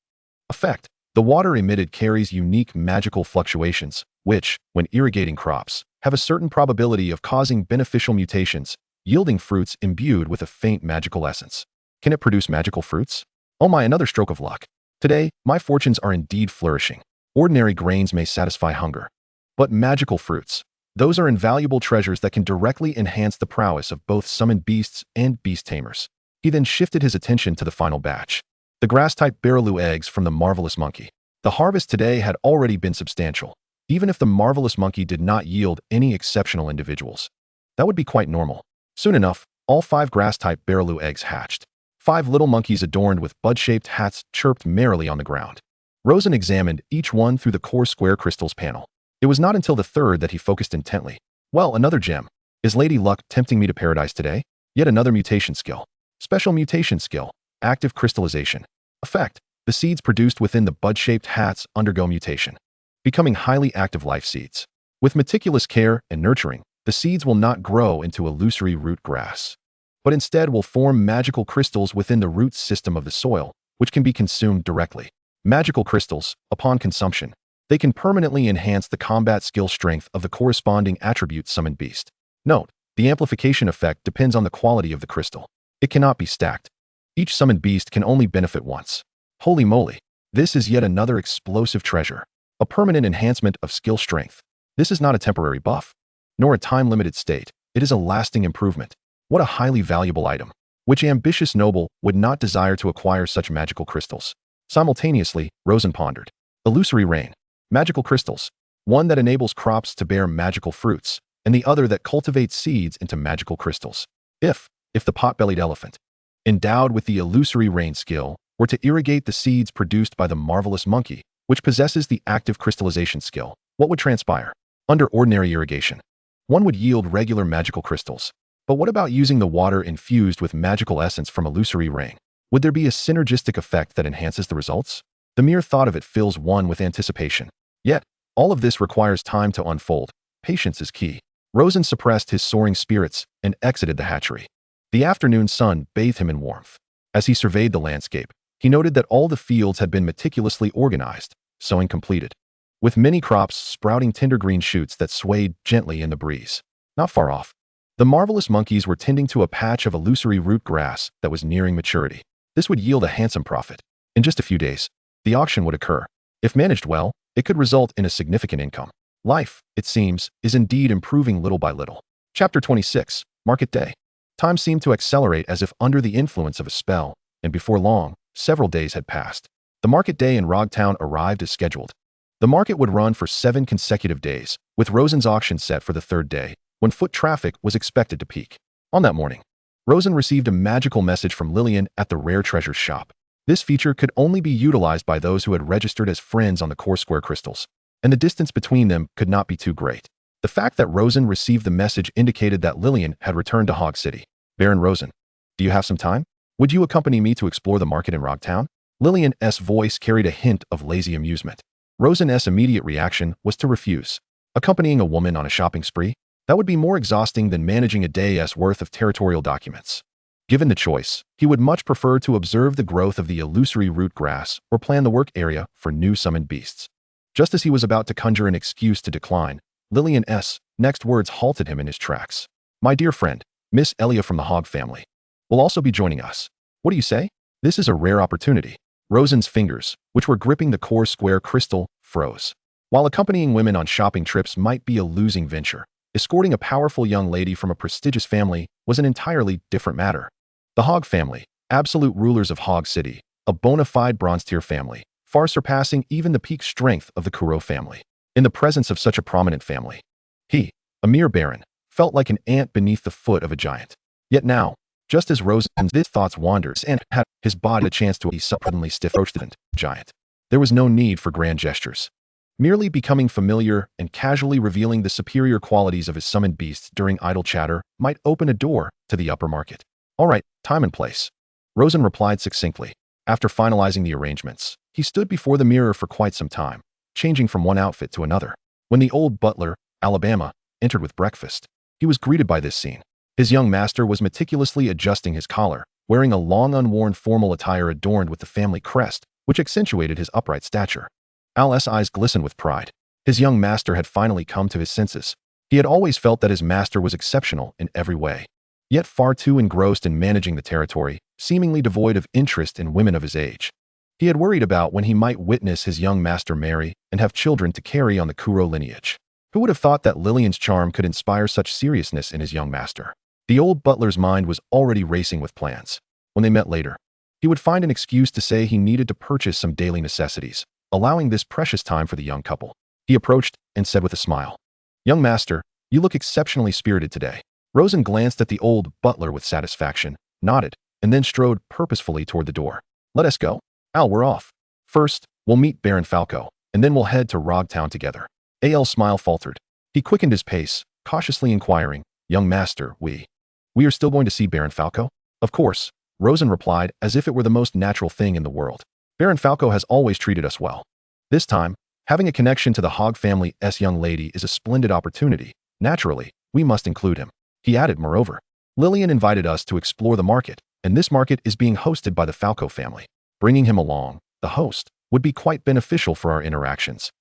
Effect: the water emitted carries unique magical fluctuations, which, when irrigating crops, have a certain probability of causing beneficial mutations, yielding fruits imbued with a faint magical essence. Can it produce magical fruits? Oh my, another stroke of luck. Today, my fortunes are indeed flourishing. Ordinary grains may satisfy hunger. But magical fruits, those are invaluable treasures that can directly enhance the prowess of both summoned beasts and beast tamers. He then shifted his attention to the final batch. The grass-type Barreloo eggs from the marvelous monkey. The harvest today had already been substantial, even if the marvelous monkey did not yield any exceptional individuals. That would be quite normal. Soon enough, all 5 grass-type Barreloo eggs hatched. 5 little monkeys adorned with bud-shaped hats chirped merrily on the ground. Rosen examined each one through the core square crystals panel. It was not until the 3rd that he focused intently. Well, another gem. Is Lady Luck tempting me to paradise today? Yet another mutation skill. Special mutation skill. Active crystallization. Effect: the seeds produced within the bud-shaped hats undergo mutation, becoming highly active life seeds. With meticulous care and nurturing, the seeds will not grow into illusory root grass, but instead will form magical crystals within the root system of the soil, which can be consumed directly. Magical crystals, upon consumption, they can permanently enhance the combat skill strength of the corresponding attribute summoned beast. Note: the amplification effect depends on the quality of the crystal. It cannot be stacked. Each summoned beast can only benefit once. Holy moly! This is yet another explosive treasure. A permanent enhancement of skill strength. This is not a temporary buff, nor a time-limited state. It is a lasting improvement. What a highly valuable item. Which ambitious noble would not desire to acquire such magical crystals? Simultaneously, Rosen pondered. Illusory Rain. Magical crystals. One that enables crops to bear magical fruits, and the other that cultivates seeds into magical crystals. If the pot-bellied elephant, endowed with the Illusory Rain skill, were to irrigate the seeds produced by the marvelous monkey, which possesses the active crystallization skill, what would transpire? Under ordinary irrigation, one would yield regular magical crystals. But what about using the water infused with magical essence from Illusory Rain? Would there be a synergistic effect that enhances the results? The mere thought of it fills one with anticipation. Yet, all of this requires time to unfold. Patience is key. Rosen suppressed his soaring spirits and exited the hatchery. The afternoon sun bathed him in warmth. As he surveyed the landscape, he noted that all the fields had been meticulously organized, sowing completed, with many crops sprouting tender green shoots that swayed gently in the breeze. Not far off, the marvelous monkeys were tending to a patch of illusory root grass that was nearing maturity. This would yield a handsome profit. In just a few days, the auction would occur. If managed well, it could result in a significant income. Life, it seems, is indeed improving little by little. Chapter 26, Market Day. Time seemed to accelerate as if under the influence of a spell, and before long, several days had passed. The market day in Rogtown arrived as scheduled. The market would run for 7 consecutive days, with Rosen's auction set for the 3rd day, when foot traffic was expected to peak. On that morning, Rosen received a magical message from Lillian at the Rare Treasures shop. This feature could only be utilized by those who had registered as friends on the core square crystals, and the distance between them could not be too great. The fact that Rosen received the message indicated that Lillian had returned to Hog City. Baron Rosen, do you have some time? Would you accompany me to explore the market in Rogtown? Lillian's voice carried a hint of lazy amusement. Rosen's immediate reaction was to refuse. Accompanying a woman on a shopping spree? That would be more exhausting than managing a day's worth of territorial documents. Given the choice, he would much prefer to observe the growth of the illusory root grass or plan the work area for new summoned beasts. Just as he was about to conjure an excuse to decline, Lillian's next words halted him in his tracks. My dear friend, Miss Elia from the Hog family, will also be joining us. What do you say? This is a rare opportunity. Rosen's fingers, which were gripping the core square crystal, froze. While accompanying women on shopping trips might be a losing venture, escorting a powerful young lady from a prestigious family was an entirely different matter. The Hog family, absolute rulers of Hog City, a bona fide bronze-tier family, far surpassing even the peak strength of the Kuro family. In the presence of such a prominent family, he, a mere baron, felt like an ant beneath the foot of a giant. Yet now, just as Rosen's thoughts wandered and had his body a chance to be suddenly stiff-roasted and giant, there was no need for grand gestures. Merely becoming familiar and casually revealing the superior qualities of his summoned beasts during idle chatter might open a door to the upper market. All right, time and place. Rosen replied succinctly. After finalizing the arrangements, he stood before the mirror for quite some time, changing from one outfit to another. When the old butler, Alabama, entered with breakfast, he was greeted by this scene. His young master was meticulously adjusting his collar, wearing a long unworn formal attire adorned with the family crest, which accentuated his upright stature. Al's eyes glistened with pride. His young master had finally come to his senses. He had always felt that his master was exceptional in every way, yet far too engrossed in managing the territory, seemingly devoid of interest in women of his age. He had worried about when he might witness his young master marry and have children to carry on the Kuro lineage. Who would have thought that Lillian's charm could inspire such seriousness in his young master? The old butler's mind was already racing with plans. When they met later, he would find an excuse to say he needed to purchase some daily necessities, allowing this precious time for the young couple. He approached and said with a smile, "Young master, you look exceptionally spirited today." Rosen glanced at the old butler with satisfaction, nodded, and then strode purposefully toward the door. "Let us go. Al, we're off. First, we'll meet Baron Falco, and then we'll head to Rogtown together." Al's smile faltered. He quickened his pace, cautiously inquiring, "Young master, we are still going to see Baron Falco?" "Of course," Rosen replied as if it were the most natural thing in the world. "Baron Falco has always treated us well. This time, having a connection to the Hog family's young lady is a splendid opportunity. Naturally, we must include him." He added, "Moreover, Lillian invited us to explore the market, and this market is being hosted by the Falco family. Bringing him along, the host, would be quite beneficial for our interactions,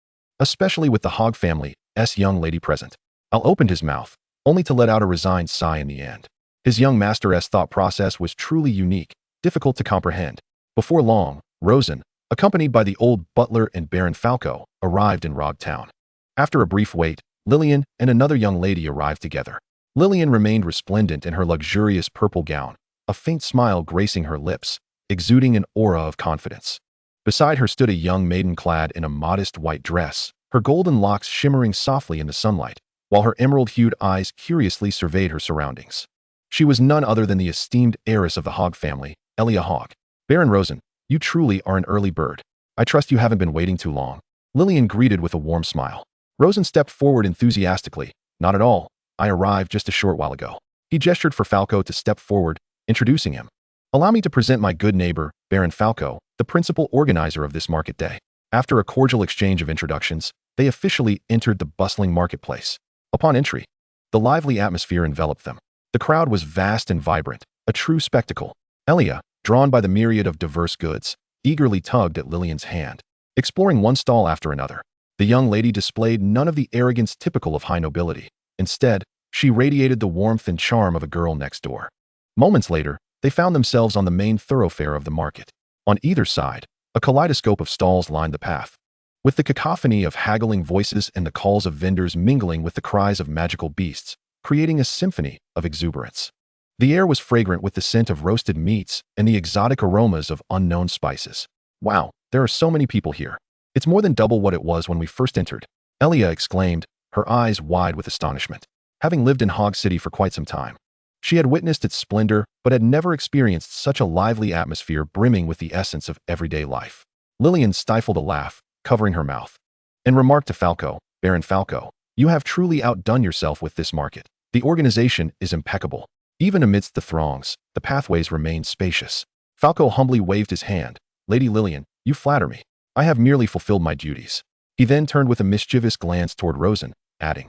especially with the Hog family's young lady present." Al opened his mouth, only to let out a resigned sigh in the end. His young master's thought process was truly unique, difficult to comprehend. Before long, Rosen, accompanied by the old butler and Baron Falco, arrived in Rogtown. After a brief wait, Lillian and another young lady arrived together. Lillian remained resplendent in her luxurious purple gown, a faint smile gracing her lips, exuding an aura of confidence. Beside her stood a young maiden clad in a modest white dress, her golden locks shimmering softly in the sunlight, while her emerald-hued eyes curiously surveyed her surroundings. She was none other than the esteemed heiress of the Hog family, Elia Hog. "Baron Rosen, you truly are an early bird. I trust you haven't been waiting too long." Lillian greeted with a warm smile. Rosen stepped forward enthusiastically. "Not at all. I arrived just a short while ago." He gestured for Falco to step forward, introducing him. "Allow me to present my good neighbor, Baron Falco, the principal organizer of this market day." After a cordial exchange of introductions, they officially entered the bustling marketplace. Upon entry, the lively atmosphere enveloped them. The crowd was vast and vibrant, a true spectacle. Elia, drawn by the myriad of diverse goods, eagerly tugged at Lillian's hand, exploring one stall after another. The young lady displayed none of the arrogance typical of high nobility. Instead, she radiated the warmth and charm of a girl next door. Moments later, they found themselves on the main thoroughfare of the market. On either side, a kaleidoscope of stalls lined the path, with the cacophony of haggling voices and the calls of vendors mingling with the cries of magical beasts, creating a symphony of exuberance. The air was fragrant with the scent of roasted meats and the exotic aromas of unknown spices. "Wow, there are so many people here. It's more than double what it was when we first entered," Elia exclaimed, her eyes wide with astonishment. Having lived in Hog City for quite some time, she had witnessed its splendor but had never experienced such a lively atmosphere brimming with the essence of everyday life. Lillian stifled a laugh, covering her mouth, and remarked to Falco, "Baron Falco, you have truly outdone yourself with this market. The organization is impeccable. Even amidst the throngs, the pathways remain spacious." Falco humbly waved his hand. "Lady Lillian, you flatter me. I have merely fulfilled my duties." He then turned with a mischievous glance toward Rosen, adding,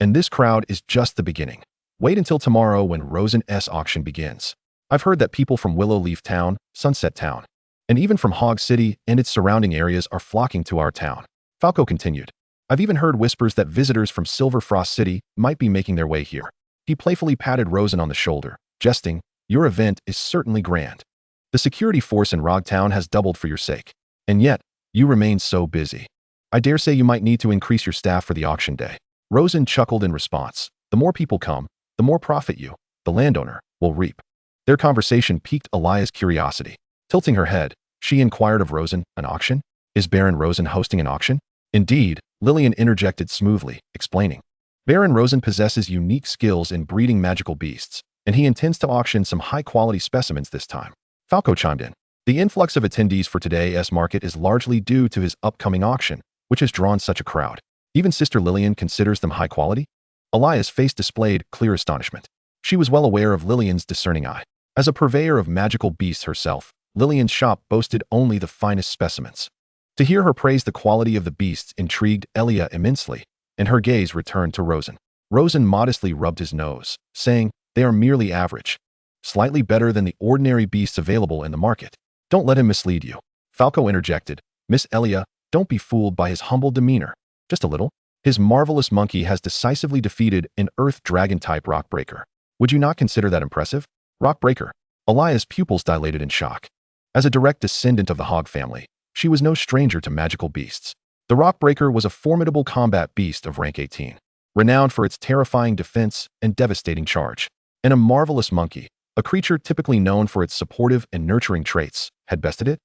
"And this crowd is just the beginning. Wait until tomorrow when Rosen's auction begins. I've heard that people from Willow Leaf Town, Sunset Town, and even from Hog City and its surrounding areas are flocking to our town." Falco continued, "I've even heard whispers that visitors from Silver Frost City might be making their way here." He playfully patted Rosen on the shoulder, jesting, "Your event is certainly grand. The security force in Rogtown has doubled for your sake. And yet, you remain so busy. I dare say you might need to increase your staff for the auction day." Rosen chuckled in response. "The more people come, the more profit you, the landowner, will reap." Their conversation piqued Elia's curiosity. Tilting her head, she inquired of Rosen, "An auction? Is Baron Rosen hosting an auction?" "Indeed," Lillian interjected smoothly, explaining. Baron Rosen possesses unique skills in breeding magical beasts, and he intends to auction some high-quality specimens this time. Falco chimed in. The influx of attendees for today's market is largely due to his upcoming auction, which has drawn such a crowd. Even Sister Lillian considers them high quality? Elia's face displayed clear astonishment. She was well aware of Lillian's discerning eye. As a purveyor of magical beasts herself, Lillian's shop boasted only the finest specimens. To hear her praise the quality of the beasts intrigued Elia immensely, and her gaze returned to Rosen. Rosen modestly rubbed his nose, saying, "They are merely average. Slightly better than the ordinary beasts available in the market. Don't let him mislead you." Falco interjected, "Miss Elia, don't be fooled by his humble demeanor. Just a little. His marvelous monkey has decisively defeated an earth dragon-type rockbreaker. Would you not consider that impressive?" Rockbreaker. Elia's pupils dilated in shock. As a direct descendant of the Hog family, she was no stranger to magical beasts. The rockbreaker was a formidable combat beast of rank 18, renowned for its terrifying defense and devastating charge. And a marvelous monkey, a creature typically known for its supportive and nurturing traits, had bested it?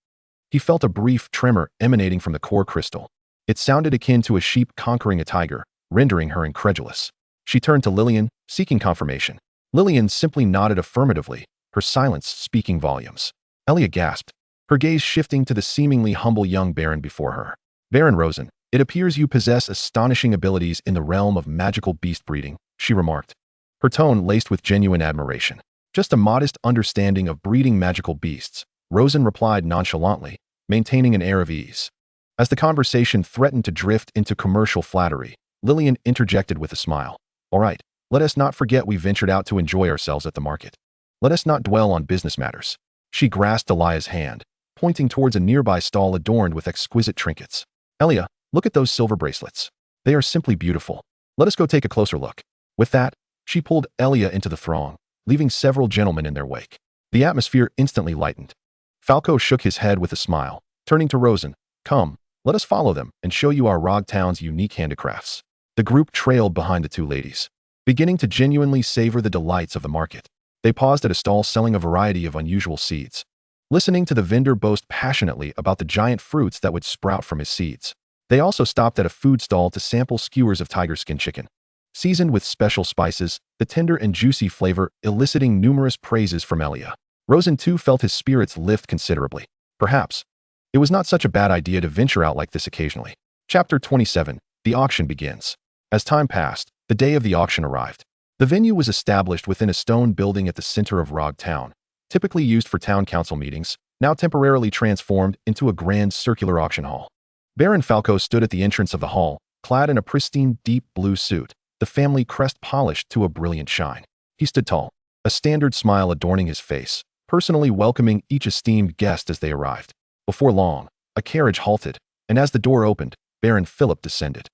He felt a brief tremor emanating from the core crystal. It sounded akin to a sheep conquering a tiger, rendering her incredulous. She turned to Lillian, seeking confirmation. Lillian simply nodded affirmatively, her silence speaking volumes. Elia gasped, her gaze shifting to the seemingly humble young baron before her. "Baron Rosen, it appears you possess astonishing abilities in the realm of magical beast breeding," she remarked, her tone laced with genuine admiration. "Just a modest understanding of breeding magical beasts," Rosen replied nonchalantly, maintaining an air of ease. As the conversation threatened to drift into commercial flattery, Lillian interjected with a smile. "All right, let us not forget we ventured out to enjoy ourselves at the market. Let us not dwell on business matters." She grasped Elia's hand, pointing towards a nearby stall adorned with exquisite trinkets. "Elia, look at those silver bracelets. They are simply beautiful. Let us go take a closer look." With that, she pulled Elia into the throng, leaving several gentlemen in their wake. The atmosphere instantly lightened. Falco shook his head with a smile, turning to Rosen. "Come, let us follow them and show you our Rog Town's unique handicrafts." The group trailed behind the two ladies, beginning to genuinely savor the delights of the market. They paused at a stall selling a variety of unusual seeds, listening to the vendor boast passionately about the giant fruits that would sprout from his seeds. They also stopped at a food stall to sample skewers of tiger skin chicken, seasoned with special spices, the tender and juicy flavor eliciting numerous praises from Elia. Rosen too felt his spirits lift considerably. Perhaps it was not such a bad idea to venture out like this occasionally. Chapter 27. The auction begins. As time passed, the day of the auction arrived. The venue was established within a stone building at the center of Rog Town, typically used for town council meetings, now temporarily transformed into a grand circular auction hall. Baron Falco stood at the entrance of the hall, clad in a pristine deep blue suit, the family crest polished to a brilliant shine. He stood tall, a standard smile adorning his face, personally welcoming each esteemed guest as they arrived. Before long, a carriage halted, and as the door opened, Baron Philip descended.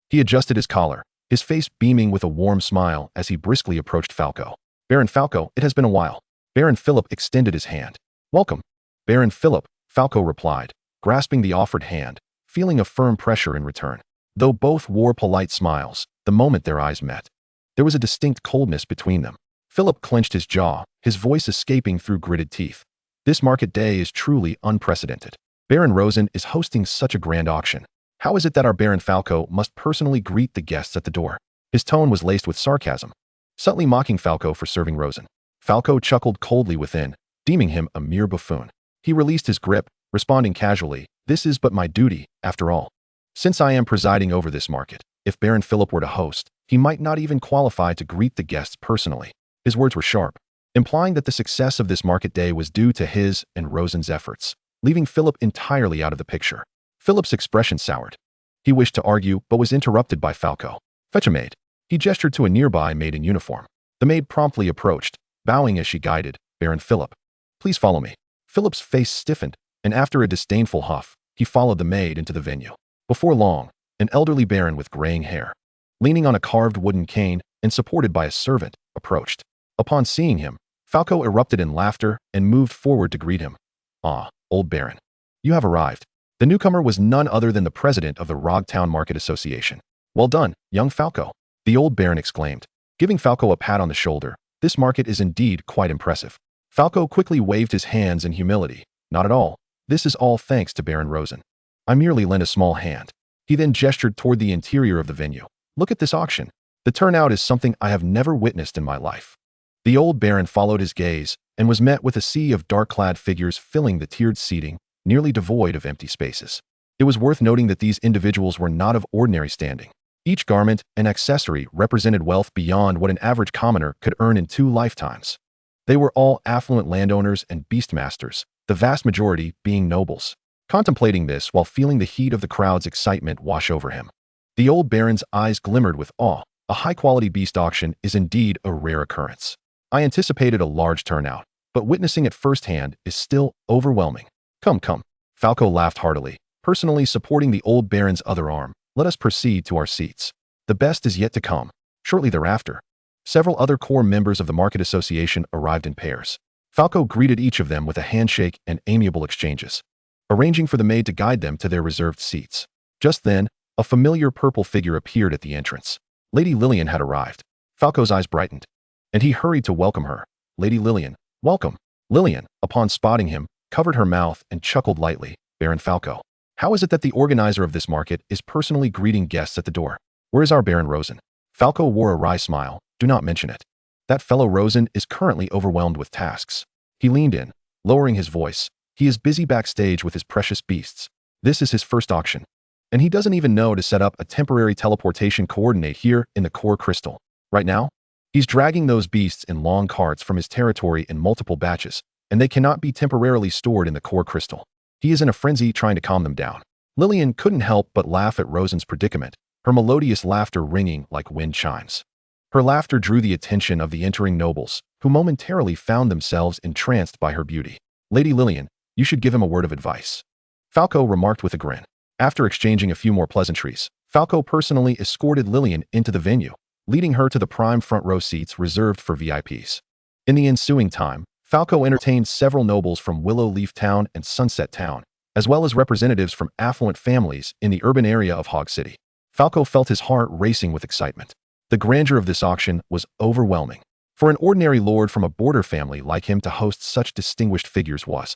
He adjusted his collar, his face beaming with a warm smile as he briskly approached Falco. "Baron Falco, it has been a while." Baron Philip extended his hand. "Welcome." "Baron Philip," Falco replied, grasping the offered hand, feeling a firm pressure in return. Though both wore polite smiles, the moment their eyes met, there was a distinct coldness between them. Philip clenched his jaw, his voice escaping through gritted teeth. "This market day is truly unprecedented. Baron Rosen is hosting such a grand auction. How is it that our Baron Falco must personally greet the guests at the door?" His tone was laced with sarcasm, subtly mocking Falco for serving Rosen. Falco chuckled coldly within, deeming him a mere buffoon. He released his grip, responding casually, "This is but my duty, after all. Since I am presiding over this market, if Baron Philip were to host, he might not even qualify to greet the guests personally." His words were sharp, implying that the success of this market day was due to his and Rosen's efforts, leaving Philip entirely out of the picture. Philip's expression soured. He wished to argue, but was interrupted by Falco. "Fetch a maid." He gestured to a nearby maid in uniform. The maid promptly approached, bowing as she guided, "Baron Philip, please follow me." Philip's face stiffened, and after a disdainful huff, he followed the maid into the venue. Before long, an elderly baron with graying hair, leaning on a carved wooden cane and supported by a servant, approached. Upon seeing him, Falco erupted in laughter and moved forward to greet him. "Ah, old baron, you have arrived." The newcomer was none other than the president of the Rog Town Market Association. "Well done, young Falco," the old baron exclaimed, giving Falco a pat on the shoulder. "This market is indeed quite impressive." Falco quickly waved his hands in humility. "Not at all. This is all thanks to Baron Rosen. I merely lent a small hand." He then gestured toward the interior of the venue. "Look at this auction. The turnout is something I have never witnessed in my life. The old baron followed his gaze and was met with a sea of dark-clad figures filling the tiered seating, nearly devoid of empty spaces. It was worth noting that these individuals were not of ordinary standing. Each garment and accessory represented wealth beyond what an average commoner could earn in 2 lifetimes. They were all affluent landowners and beastmasters, the vast majority being nobles. Contemplating this while feeling the heat of the crowd's excitement wash over him, the old baron's eyes glimmered with awe. A high-quality beast auction is indeed a rare occurrence. I anticipated a large turnout, but witnessing it firsthand is still overwhelming. Come, come. Falco laughed heartily, personally supporting the old baron's other arm. Let us proceed to our seats. The best is yet to come. Shortly thereafter, several other core members of the market association arrived in pairs. Falco greeted each of them with a handshake and amiable exchanges, arranging for the maid to guide them to their reserved seats. Just then, a familiar purple figure appeared at the entrance. Lady Lillian had arrived. Falco's eyes brightened, and he hurried to welcome her. Lady Lillian, welcome. Lillian, upon spotting him, covered her mouth and chuckled lightly. Baron Falco, how is it that the organizer of this market is personally greeting guests at the door? Where is our Baron Rosen? Falco wore a wry smile. Do not mention it. That fellow Rosen is currently overwhelmed with tasks. He leaned in, lowering his voice. He is busy backstage with his precious beasts. This is his first auction, and he doesn't even know to set up a temporary teleportation coordinate here in the core crystal. Right now, he's dragging those beasts in long carts from his territory in multiple batches, and they cannot be temporarily stored in the core crystal. He is in a frenzy trying to calm them down. Lillian couldn't help but laugh at Rosen's predicament, her melodious laughter ringing like wind chimes. Her laughter drew the attention of the entering nobles, who momentarily found themselves entranced by her beauty. Lady Lillian, you should give him a word of advice. Falco remarked with a grin. After exchanging a few more pleasantries, Falco personally escorted Lillian into the venue, leading her to the prime front row seats reserved for VIPs. In the ensuing time, Falco entertained several nobles from Willow Leaf Town and Sunset Town, as well as representatives from affluent families in the urban area of Hog City. Falco felt his heart racing with excitement. The grandeur of this auction was overwhelming. For an ordinary lord from a border family like him to host such distinguished figures was,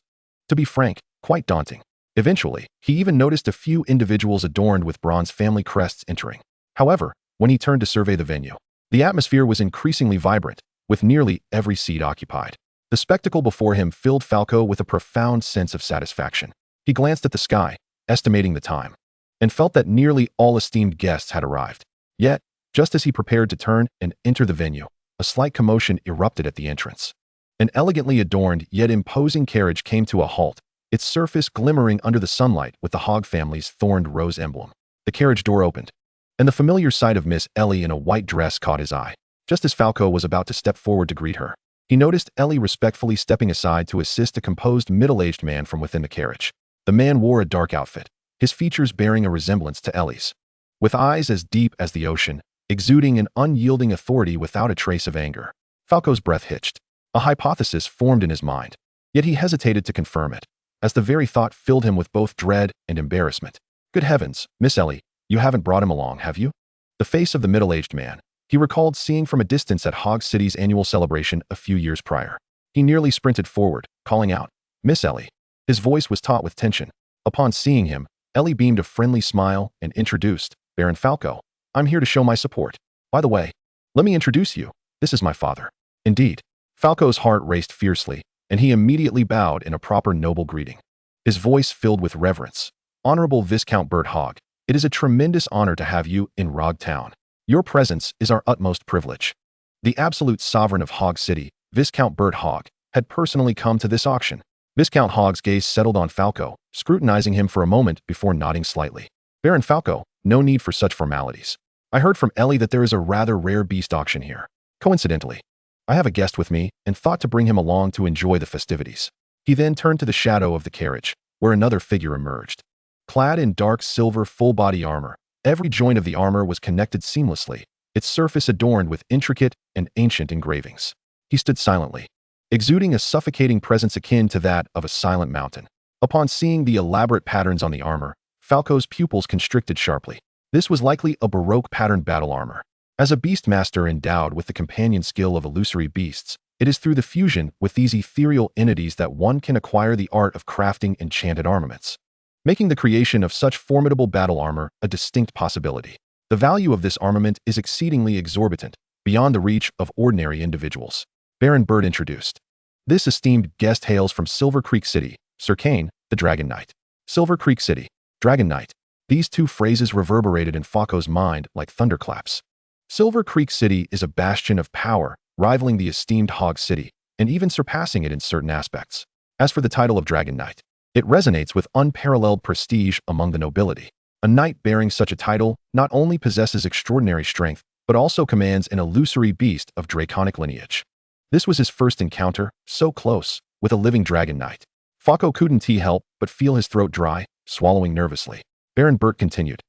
to be frank, quite daunting. Eventually, he even noticed a few individuals adorned with bronze family crests entering. However, when he turned to survey the venue, the atmosphere was increasingly vibrant, with nearly every seat occupied. The spectacle before him filled Falco with a profound sense of satisfaction. He glanced at the sky, estimating the time, and felt that nearly all esteemed guests had arrived. Yet, just as he prepared to turn and enter the venue, a slight commotion erupted at the entrance. An elegantly adorned yet imposing carriage came to a halt, its surface glimmering under the sunlight with the Hog family's thorned rose emblem. The carriage door opened, and the familiar sight of Miss Ellie in a white dress caught his eye. Just as Falco was about to step forward to greet her, he noticed Ellie respectfully stepping aside to assist a composed middle-aged man from within the carriage. The man wore a dark outfit, his features bearing a resemblance to Ellie's. With eyes as deep as the ocean, exuding an unyielding authority without a trace of anger, Falco's breath hitched. A hypothesis formed in his mind, yet he hesitated to confirm it, as the very thought filled him with both dread and embarrassment. Good heavens, Miss Ellie, you haven't brought him along, have you? The face of the middle-aged man he recalled seeing from a distance at Hog City's annual celebration a few years prior. He nearly sprinted forward, calling out, Miss Ellie. His voice was taut with tension. Upon seeing him, Ellie beamed a friendly smile and introduced, Baron Falco, I'm here to show my support. By the way, let me introduce you. This is my father. Indeed. Falco's heart raced fiercely, and he immediately bowed in a proper noble greeting. His voice filled with reverence. Honorable Viscount Bert Hogg, it is a tremendous honor to have you in Rog Town. Your presence is our utmost privilege. The absolute sovereign of Hog City, Viscount Bert Hogg, had personally come to this auction. Viscount Hogg's gaze settled on Falco, scrutinizing him for a moment before nodding slightly. Baron Falco, no need for such formalities. I heard from Ellie that there is a rather rare beast auction here. Coincidentally, I have a guest with me and thought to bring him along to enjoy the festivities. He then turned to the shadow of the carriage, where another figure emerged. Clad in dark silver full-body armor, every joint of the armor was connected seamlessly, its surface adorned with intricate and ancient engravings. He stood silently, exuding a suffocating presence akin to that of a silent mountain. Upon seeing the elaborate patterns on the armor, Falco's pupils constricted sharply. This was likely a Baroque-patterned battle armor. As a beastmaster endowed with the companion skill of illusory beasts, it is through the fusion with these ethereal entities that one can acquire the art of crafting enchanted armaments, making the creation of such formidable battle armor a distinct possibility. The value of this armament is exceedingly exorbitant, beyond the reach of ordinary individuals. Baron Bird introduced. This esteemed guest hails from Silver Creek City, Sir Kane, the Dragon Knight. Silver Creek City, Dragon Knight. These two phrases reverberated in Fako's mind like thunderclaps. Silver Creek City is a bastion of power, rivaling the esteemed Hog City, and even surpassing it in certain aspects. As for the title of Dragon Knight, it resonates with unparalleled prestige among the nobility. A knight bearing such a title not only possesses extraordinary strength, but also commands an illusory beast of draconic lineage. This was his first encounter, so close, with a living Dragon Knight. Fako couldn't help but feel his throat dry, swallowing nervously. Baron Burt continued.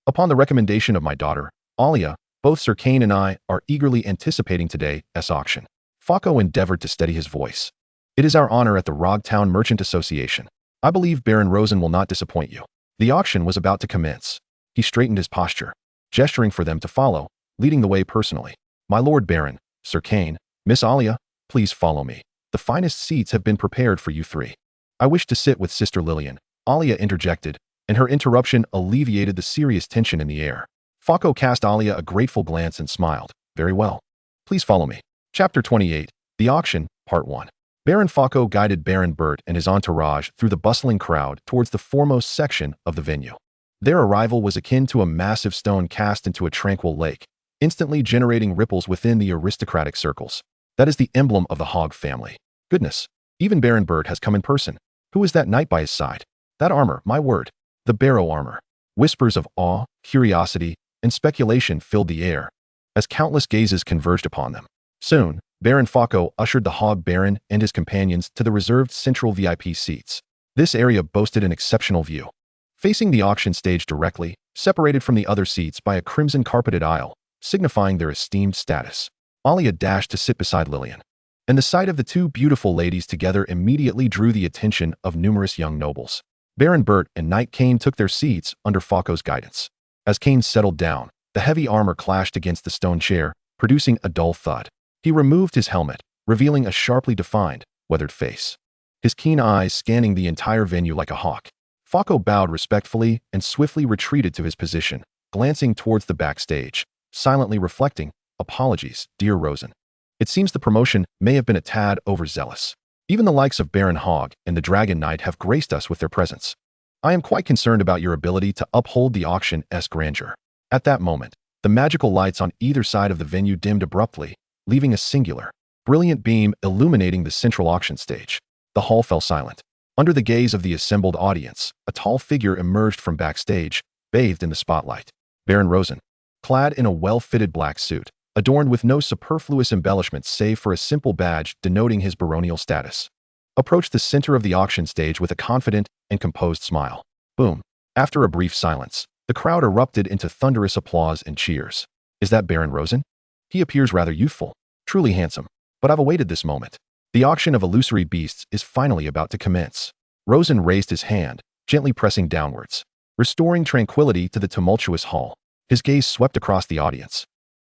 Upon the recommendation of my daughter, Alia, both Sir Kane and I are eagerly anticipating today's auction. Fako endeavored to steady his voice. It is our honor at the Rogtown Merchant Association. I believe Baron Rosen will not disappoint you. The auction was about to commence. He straightened his posture, gesturing for them to follow, leading the way personally. My Lord Baron, Sir Kane, Miss Alia, please follow me. The finest seats have been prepared for you three. I wish to sit with Sister Lillian, Alia interjected, and her interruption alleviated the serious tension in the air. Fako cast Alia a grateful glance and smiled. Very well. Please follow me. Chapter 28, The Auction, Part 1. Baron Fako guided Baron Burt and his entourage through the bustling crowd towards the foremost section of the venue. Their arrival was akin to a massive stone cast into a tranquil lake, instantly generating ripples within the aristocratic circles. That is the emblem of the Hog family. Goodness, even Baron Burt has come in person. Who is that knight by his side? That armor, my word. The barrow armor. Whispers of awe, curiosity, and speculation filled the air, as countless gazes converged upon them. Soon, Baron Fako ushered the Hog Baron and his companions to the reserved central VIP seats. This area boasted an exceptional view. Facing the auction stage directly, separated from the other seats by a crimson carpeted aisle, signifying their esteemed status. Alia dashed to sit beside Lillian, and the sight of the two beautiful ladies together immediately drew the attention of numerous young nobles. Baron Burt and Knight Kane took their seats under Fako's guidance. As Kane settled down, the heavy armor clashed against the stone chair, producing a dull thud. He removed his helmet, revealing a sharply defined, weathered face. His keen eyes scanning the entire venue like a hawk. Fako bowed respectfully and swiftly retreated to his position, glancing towards the backstage, silently reflecting, apologies, dear Rosen. It seems the promotion may have been a tad overzealous. Even the likes of Baron Hog and the Dragon Knight have graced us with their presence. I am quite concerned about your ability to uphold the auction's grandeur. At that moment, the magical lights on either side of the venue dimmed abruptly, leaving a singular, brilliant beam illuminating the central auction stage. The hall fell silent. Under the gaze of the assembled audience, a tall figure emerged from backstage, bathed in the spotlight. Baron Rosen, clad in a well-fitted black suit, adorned with no superfluous embellishments save for a simple badge denoting his baronial status, approached the center of the auction stage with a confident and composed smile. Boom. After a brief silence, the crowd erupted into thunderous applause and cheers. Is that Baron Rosen? He appears rather youthful, truly handsome, but I've awaited this moment. The auction of illusory beasts is finally about to commence. Rosen raised his hand, gently pressing downwards, restoring tranquility to the tumultuous hall. His gaze swept across the audience,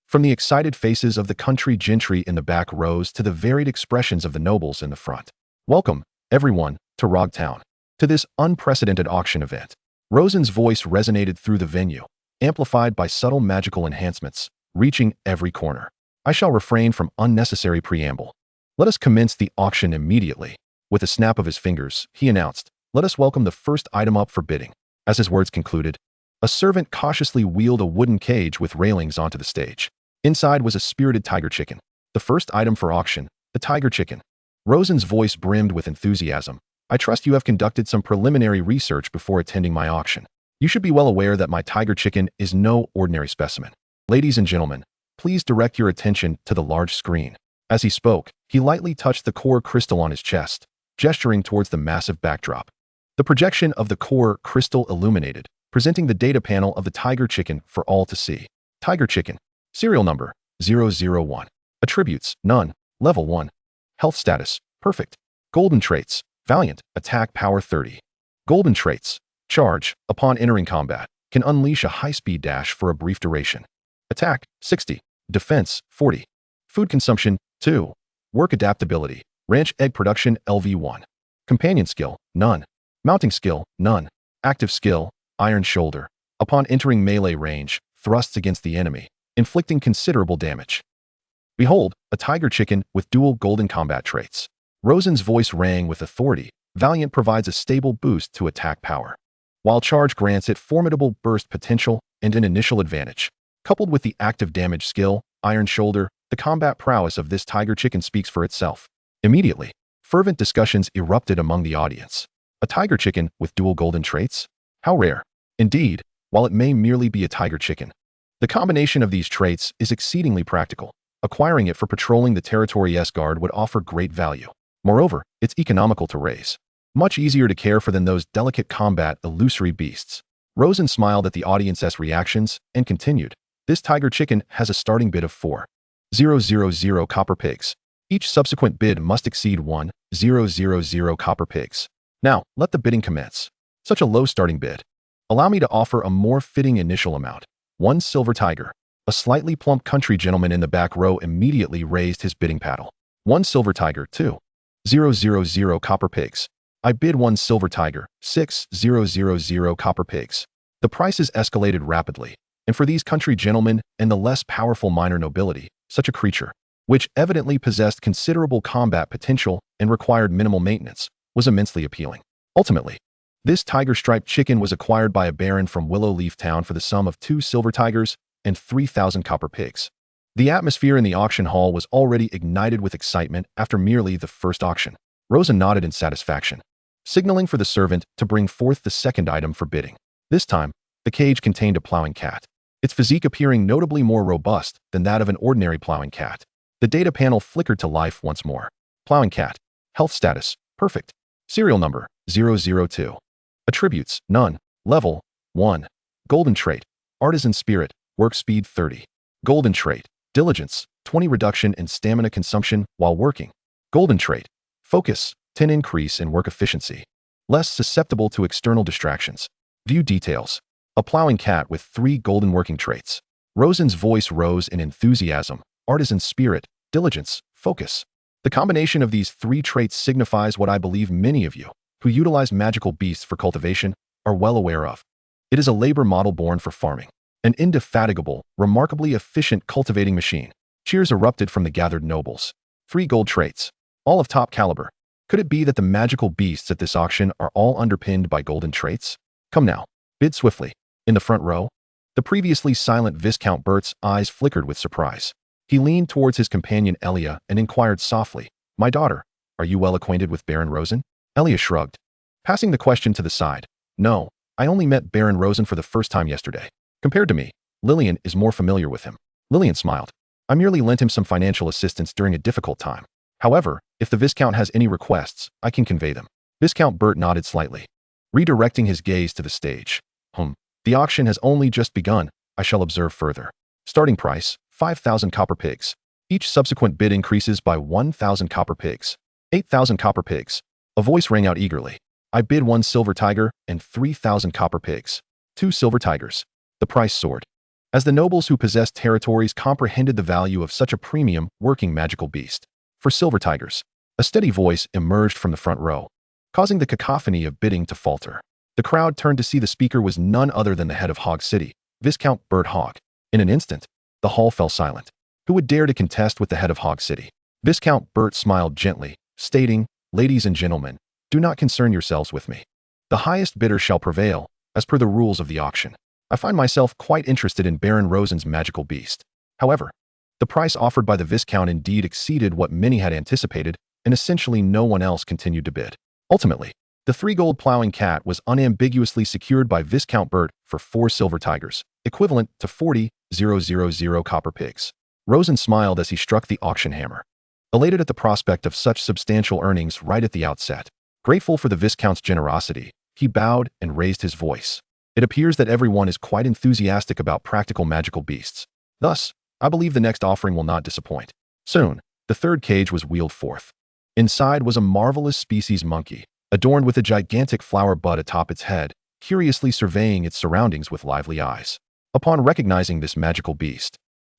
from the excited faces of the country gentry in the back rows to the varied expressions of the nobles in the front. Welcome, everyone, to Rogtown, to this unprecedented auction event. Rosen's voice resonated through the venue, amplified by subtle magical enhancements, reaching every corner. I shall refrain from unnecessary preamble. Let us commence the auction immediately. With a snap of his fingers, he announced, let us welcome the first item up for bidding. As his words concluded, a servant cautiously wheeled a wooden cage with railings onto the stage. Inside was a spirited tiger chicken. The first item for auction, the tiger chicken. Rosen's voice brimmed with enthusiasm. I trust you have conducted some preliminary research before attending my auction. You should be well aware that my tiger chicken is no ordinary specimen. Ladies and gentlemen, please direct your attention to the large screen. As he spoke, he lightly touched the core crystal on his chest, gesturing towards the massive backdrop. The projection of the core crystal illuminated, presenting the data panel of the tiger chicken for all to see. Tiger chicken. Serial number, 001. Attributes, none. Level 1. Health status, perfect. Golden traits, valiant, attack power 30. Golden traits, charge, upon entering combat, can unleash a high-speed dash for a brief duration. Attack, 60. Defense, 40. Food consumption, 2. Work adaptability, ranch egg production LV1. Companion skill, none. Mounting skill, none. Active skill, iron shoulder. Upon entering melee range, thrusts against the enemy, inflicting considerable damage. Behold, a tiger chicken with dual golden combat traits. Rosen's voice rang with authority. Valiant provides a stable boost to attack power, while charge grants it formidable burst potential and an initial advantage. Coupled with the active damage skill, Iron Shoulder, the combat prowess of this tiger chicken speaks for itself. Immediately, fervent discussions erupted among the audience. A tiger chicken with dual golden traits? How rare. Indeed, while it may merely be a tiger chicken, the combination of these traits is exceedingly practical. Acquiring it for patrolling the territory S-Guard would offer great value. Moreover, it's economical to raise. Much easier to care for than those delicate combat illusory beasts. Rosen smiled at the audience's reactions and continued, this tiger chicken has a starting bid of 4,000 copper pigs. Each subsequent bid must exceed 1,000 copper pigs. Now, let the bidding commence. Such a low starting bid. Allow me to offer a more fitting initial amount. 1 silver tiger. A slightly plump country gentleman in the back row immediately raised his bidding paddle. 1 silver tiger, 2,000 copper pigs. I bid 1 silver tiger, 6,000 copper pigs. The prices escalated rapidly, and for these country gentlemen and the less powerful minor nobility, such a creature, which evidently possessed considerable combat potential and required minimal maintenance, was immensely appealing. Ultimately, this tiger-striped chicken was acquired by a baron from Willow Leaf Town for the sum of 2 silver tigers and 3,000 copper pigs. The atmosphere in the auction hall was already ignited with excitement after merely the first auction. Rosen nodded in satisfaction, signaling for the servant to bring forth the second item for bidding. This time, the cage contained a plowing cat, its physique appearing notably more robust than that of an ordinary plowing cat. The data panel flickered to life once more. Plowing cat. Health status, perfect. Serial number, 002. Attributes, none. Level, 1. Golden trait, artisan spirit, work speed 30. Golden trait, diligence, 20 reduction in stamina consumption while working. Golden trait, focus, 10 increase in work efficiency. Less susceptible to external distractions. View details. A plowing cat with 3 golden working traits. Rosen's voice rose in enthusiasm. Artisan spirit, diligence, focus. The combination of these 3 traits signifies what I believe many of you, who utilize magical beasts for cultivation, are well aware of. It is a labor model born for farming. An indefatigable, remarkably efficient cultivating machine. Cheers erupted from the gathered nobles. 3 gold traits, all of top caliber. Could it be that the magical beasts at this auction are all underpinned by golden traits? Come now, bid swiftly. In the front row, the previously silent Viscount Bert's eyes flickered with surprise. He leaned towards his companion Elia and inquired softly, my daughter, are you well acquainted with Baron Rosen? Elia shrugged, passing the question to the side. No, I only met Baron Rosen for the first time yesterday. Compared to me, Lillian is more familiar with him. Lillian smiled. I merely lent him some financial assistance during a difficult time. However, if the Viscount has any requests, I can convey them. Viscount Bert nodded slightly, redirecting his gaze to the stage. The auction has only just begun. I shall observe further. Starting price, 5,000 copper pigs. Each subsequent bid increases by 1,000 copper pigs. 8,000 copper pigs. A voice rang out eagerly. I bid 1 silver tiger and 3,000 copper pigs. 2 silver tigers. The price soared, as the nobles who possessed territories comprehended the value of such a premium working magical beast. For silver tigers, a steady voice emerged from the front row, causing the cacophony of bidding to falter. The crowd turned to see the speaker was none other than the head of Hog City, Viscount Bert Hogg. In an instant, the hall fell silent. Who would dare to contest with the head of Hog City? Viscount Bert smiled gently, stating, ladies and gentlemen, do not concern yourselves with me. The highest bidder shall prevail, as per the rules of the auction. I find myself quite interested in Baron Rosen's magical beast. However, the price offered by the Viscount indeed exceeded what many had anticipated, and essentially no one else continued to bid. Ultimately, the 3 gold plowing cat was unambiguously secured by Viscount Bert for 4 silver tigers, equivalent to 40,000 copper pigs. Rosen smiled as he struck the auction hammer, elated at the prospect of such substantial earnings right at the outset. Grateful for the Viscount's generosity, he bowed and raised his voice. It appears that everyone is quite enthusiastic about practical magical beasts. Thus, I believe the next offering will not disappoint. Soon, the third cage was wheeled forth. Inside was a marvelous species monkey, adorned with a gigantic flower bud atop its head, curiously surveying its surroundings with lively eyes. Upon recognizing this magical beast,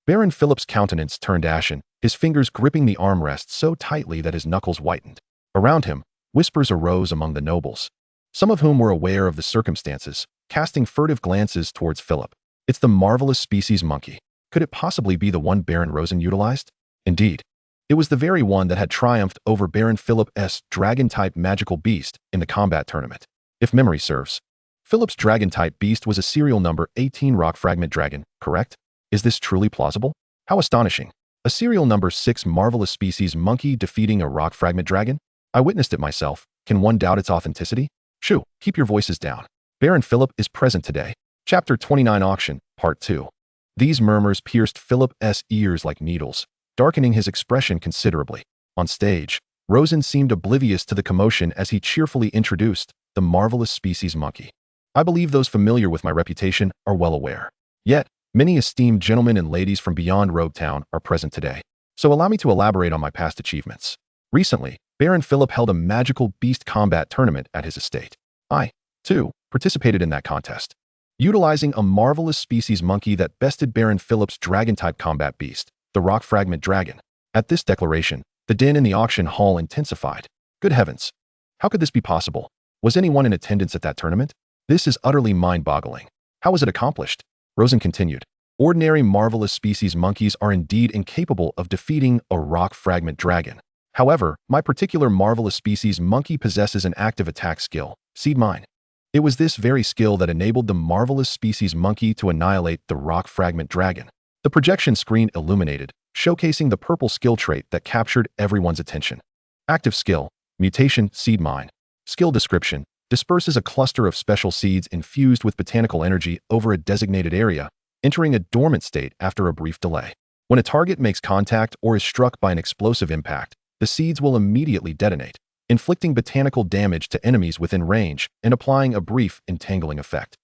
Baron Philip's countenance turned ashen, his fingers gripping the armrest so tightly that his knuckles whitened. Around him, whispers arose among the nobles, some of whom were aware of the circumstances, casting furtive glances towards Philip. It's the marvelous species monkey. Could it possibly be the one Baron Rosen utilized? Indeed. It was the very one that had triumphed over Baron Philip's dragon-type magical beast in the combat tournament. If memory serves, Philip's dragon-type beast was a serial number 18 rock fragment dragon, correct? Is this truly plausible? How astonishing. A serial number 6 marvelous species monkey defeating a rock fragment dragon? I witnessed it myself. Can one doubt its authenticity? Shoo, keep your voices down. Baron Philip is present today. Chapter 29 Auction, Part 2. These murmurs pierced Philip's ears like needles, darkening his expression considerably. On stage, Rosen seemed oblivious to the commotion as he cheerfully introduced the marvelous species monkey. I believe those familiar with my reputation are well aware. Yet, many esteemed gentlemen and ladies from beyond Rogue Town are present today. So allow me to elaborate on my past achievements. Recently, Baron Philip held a magical beast combat tournament at his estate. I, too, participated in that contest, utilizing a marvelous species monkey that bested Baron Philip's dragon-type combat beast, the rock fragment dragon. At this declaration, the din in the auction hall intensified. Good heavens! How could this be possible? Was anyone in attendance at that tournament? This is utterly mind-boggling. How was it accomplished? Rosen continued. Ordinary marvelous species monkeys are indeed incapable of defeating a rock fragment dragon. However, my particular marvelous species monkey possesses an active attack skill, Seed Mine. It was this very skill that enabled the marvelous species monkey to annihilate the rock fragment dragon. The projection screen illuminated, showcasing the purple skill trait that captured everyone's attention. Active skill, mutation, Seed Mine. Skill description, disperses a cluster of special seeds infused with botanical energy over a designated area, entering a dormant state after a brief delay. When a target makes contact or is struck by an explosive impact, the seeds will immediately detonate, inflicting botanical damage to enemies within range and applying a brief entangling effect.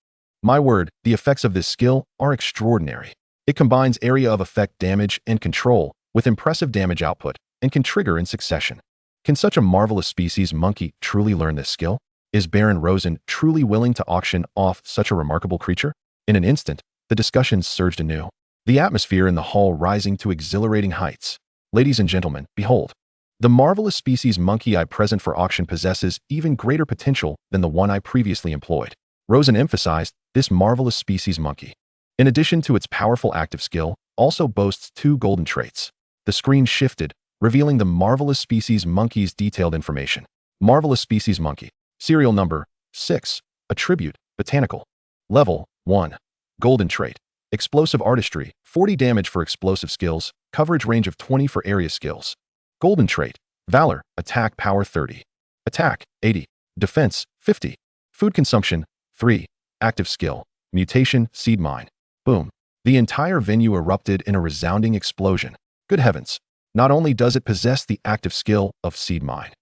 My word, the effects of this skill are extraordinary. It combines area of effect damage and control with impressive damage output and can trigger in succession. Can such a marvelous species monkey truly learn this skill? Is Baron Rosen truly willing to auction off such a remarkable creature? In an instant, the discussions surged anew, the atmosphere in the hall rising to exhilarating heights. Ladies and gentlemen, behold, the marvelous species monkey I present for auction possesses even greater potential than the one I previously employed. Rosen emphasized this marvelous species monkey, in addition to its powerful active skill, also boasts 2 golden traits. The screen shifted, revealing the marvelous species monkey's detailed information. Marvelous species monkey. Serial number 6. Attribute, botanical. Level 1. Golden trait. Explosive artistry, 40 damage for explosive skills, coverage range of 20 for area skills. Golden trait. Valor, attack power 30. Attack, 80. Defense, 50. Food consumption, 3. Active skill. Mutation, Seed Mine. Boom. The entire venue erupted in a resounding explosion. Good heavens. Not only does it possess the active skill of Seed Mine,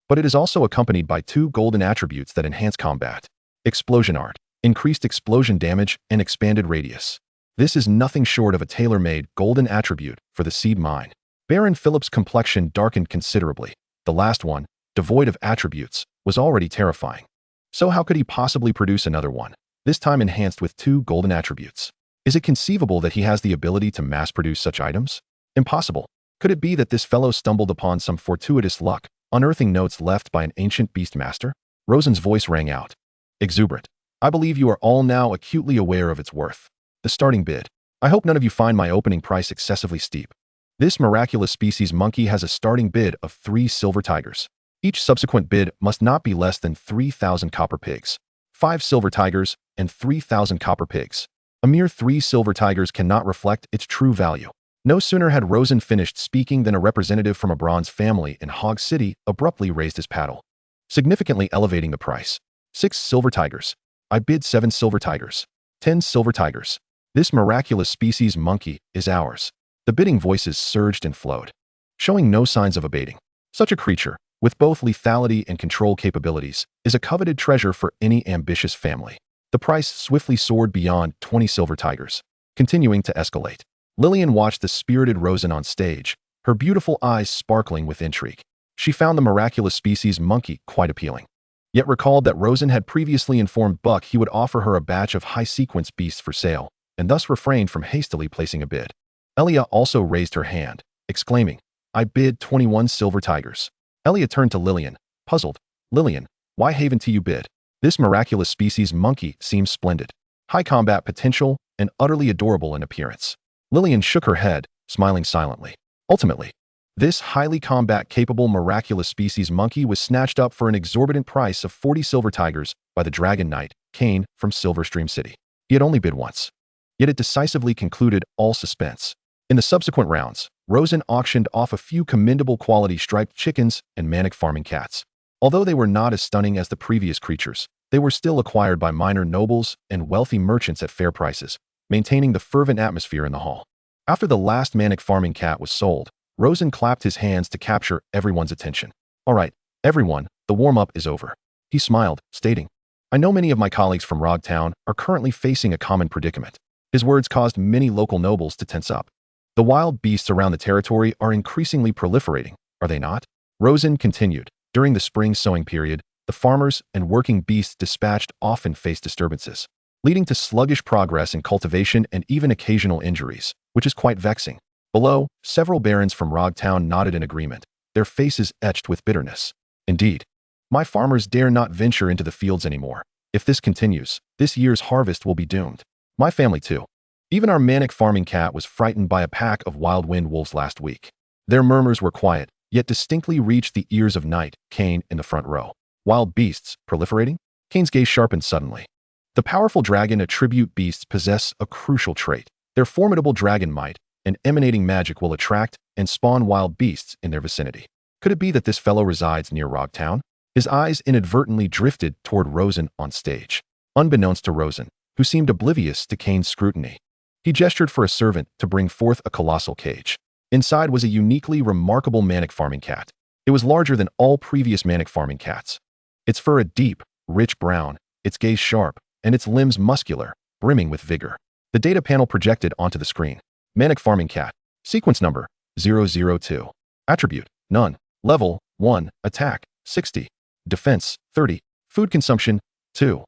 but it is also accompanied by 2 golden attributes that enhance combat. Explosion art, increased explosion damage, and expanded radius. This is nothing short of a tailor-made golden attribute for the Seed Mine. Baron Philip's complexion darkened considerably. The last one, devoid of attributes, was already terrifying. So how could he possibly produce another one, this time enhanced with 2 golden attributes? Is it conceivable that he has the ability to mass-produce such items? Impossible. Could it be that this fellow stumbled upon some fortuitous luck, unearthing notes left by an ancient beast master? Rosen's voice rang out. Exuberant. I believe you are all now acutely aware of its worth. The starting bid. I hope none of you find my opening price excessively steep. This miraculous species monkey has a starting bid of 3 silver tigers. Each subsequent bid must not be less than 3,000 copper pigs. 5 silver tigers and 3,000 copper pigs. A mere 3 silver tigers cannot reflect its true value. No sooner had Rosen finished speaking than a representative from a bronze family in Hog City abruptly raised his paddle, significantly elevating the price. 6 silver tigers. I bid 7 silver tigers. 10 silver tigers. This miraculous species monkey is ours. The bidding voices surged and flowed, showing no signs of abating. Such a creature, with both lethality and control capabilities, is a coveted treasure for any ambitious family. The price swiftly soared beyond 20 silver tigers, continuing to escalate. Lillian watched the spirited Rosen on stage, her beautiful eyes sparkling with intrigue. She found the miraculous species monkey quite appealing, yet recalled that Rosen had previously informed Buck he would offer her a batch of high-sequence beasts for sale, and thus refrained from hastily placing a bid. Elia also raised her hand, exclaiming, I bid 21 silver tigers. Elia turned to Lillian, puzzled. Lillian, why haven't you bid? This miraculous species monkey seems splendid. High combat potential, and utterly adorable in appearance. Lillian shook her head, smiling silently. Ultimately, this highly combat-capable miraculous species monkey was snatched up for an exorbitant price of 40 silver tigers by the Dragon Knight, Kane, from Silverstream City. He had only bid once. Yet it decisively concluded all suspense. In the subsequent rounds, Rosen auctioned off a few commendable quality striped chickens and manic farming cats. Although they were not as stunning as the previous creatures, they were still acquired by minor nobles and wealthy merchants at fair prices, maintaining the fervent atmosphere in the hall. After the last manic farming cat was sold, Rosen clapped his hands to capture everyone's attention. "All right, everyone, the warm-up is over." He smiled, stating, "I know many of my colleagues from Rog Town are currently facing a common predicament." His words caused many local nobles to tense up. "The wild beasts around the territory are increasingly proliferating, are they not?" Rosen continued. "During the spring sowing period, the farmers and working beasts dispatched often face disturbances, leading to sluggish progress in cultivation and even occasional injuries, which is quite vexing." Below, several barons from Rog Town nodded in agreement, their faces etched with bitterness. "Indeed. My farmers dare not venture into the fields anymore. If this continues, this year's harvest will be doomed. My family too. Even our manic farming cat was frightened by a pack of wild wind wolves last week." Their murmurs were quiet, yet distinctly reached the ears of Knight, Kane, in the front row. "Wild beasts, proliferating?" Kane's gaze sharpened suddenly. The powerful dragon attribute beasts possess a crucial trait. Their formidable dragon might and emanating magic will attract and spawn wild beasts in their vicinity. Could it be that this fellow resides near Rog Town? His eyes inadvertently drifted toward Rosen on stage. Unbeknownst to Rosen, who seemed oblivious to Kane's scrutiny, he gestured for a servant to bring forth a colossal cage. Inside was a uniquely remarkable manic farming cat. It was larger than all previous manic farming cats. Its fur a deep, rich brown, its gaze sharp, and its limbs muscular, brimming with vigor. The data panel projected onto the screen. Manic farming cat. Sequence number 002. Attribute none. Level 1. Attack 60. Defense 30. Food consumption 2.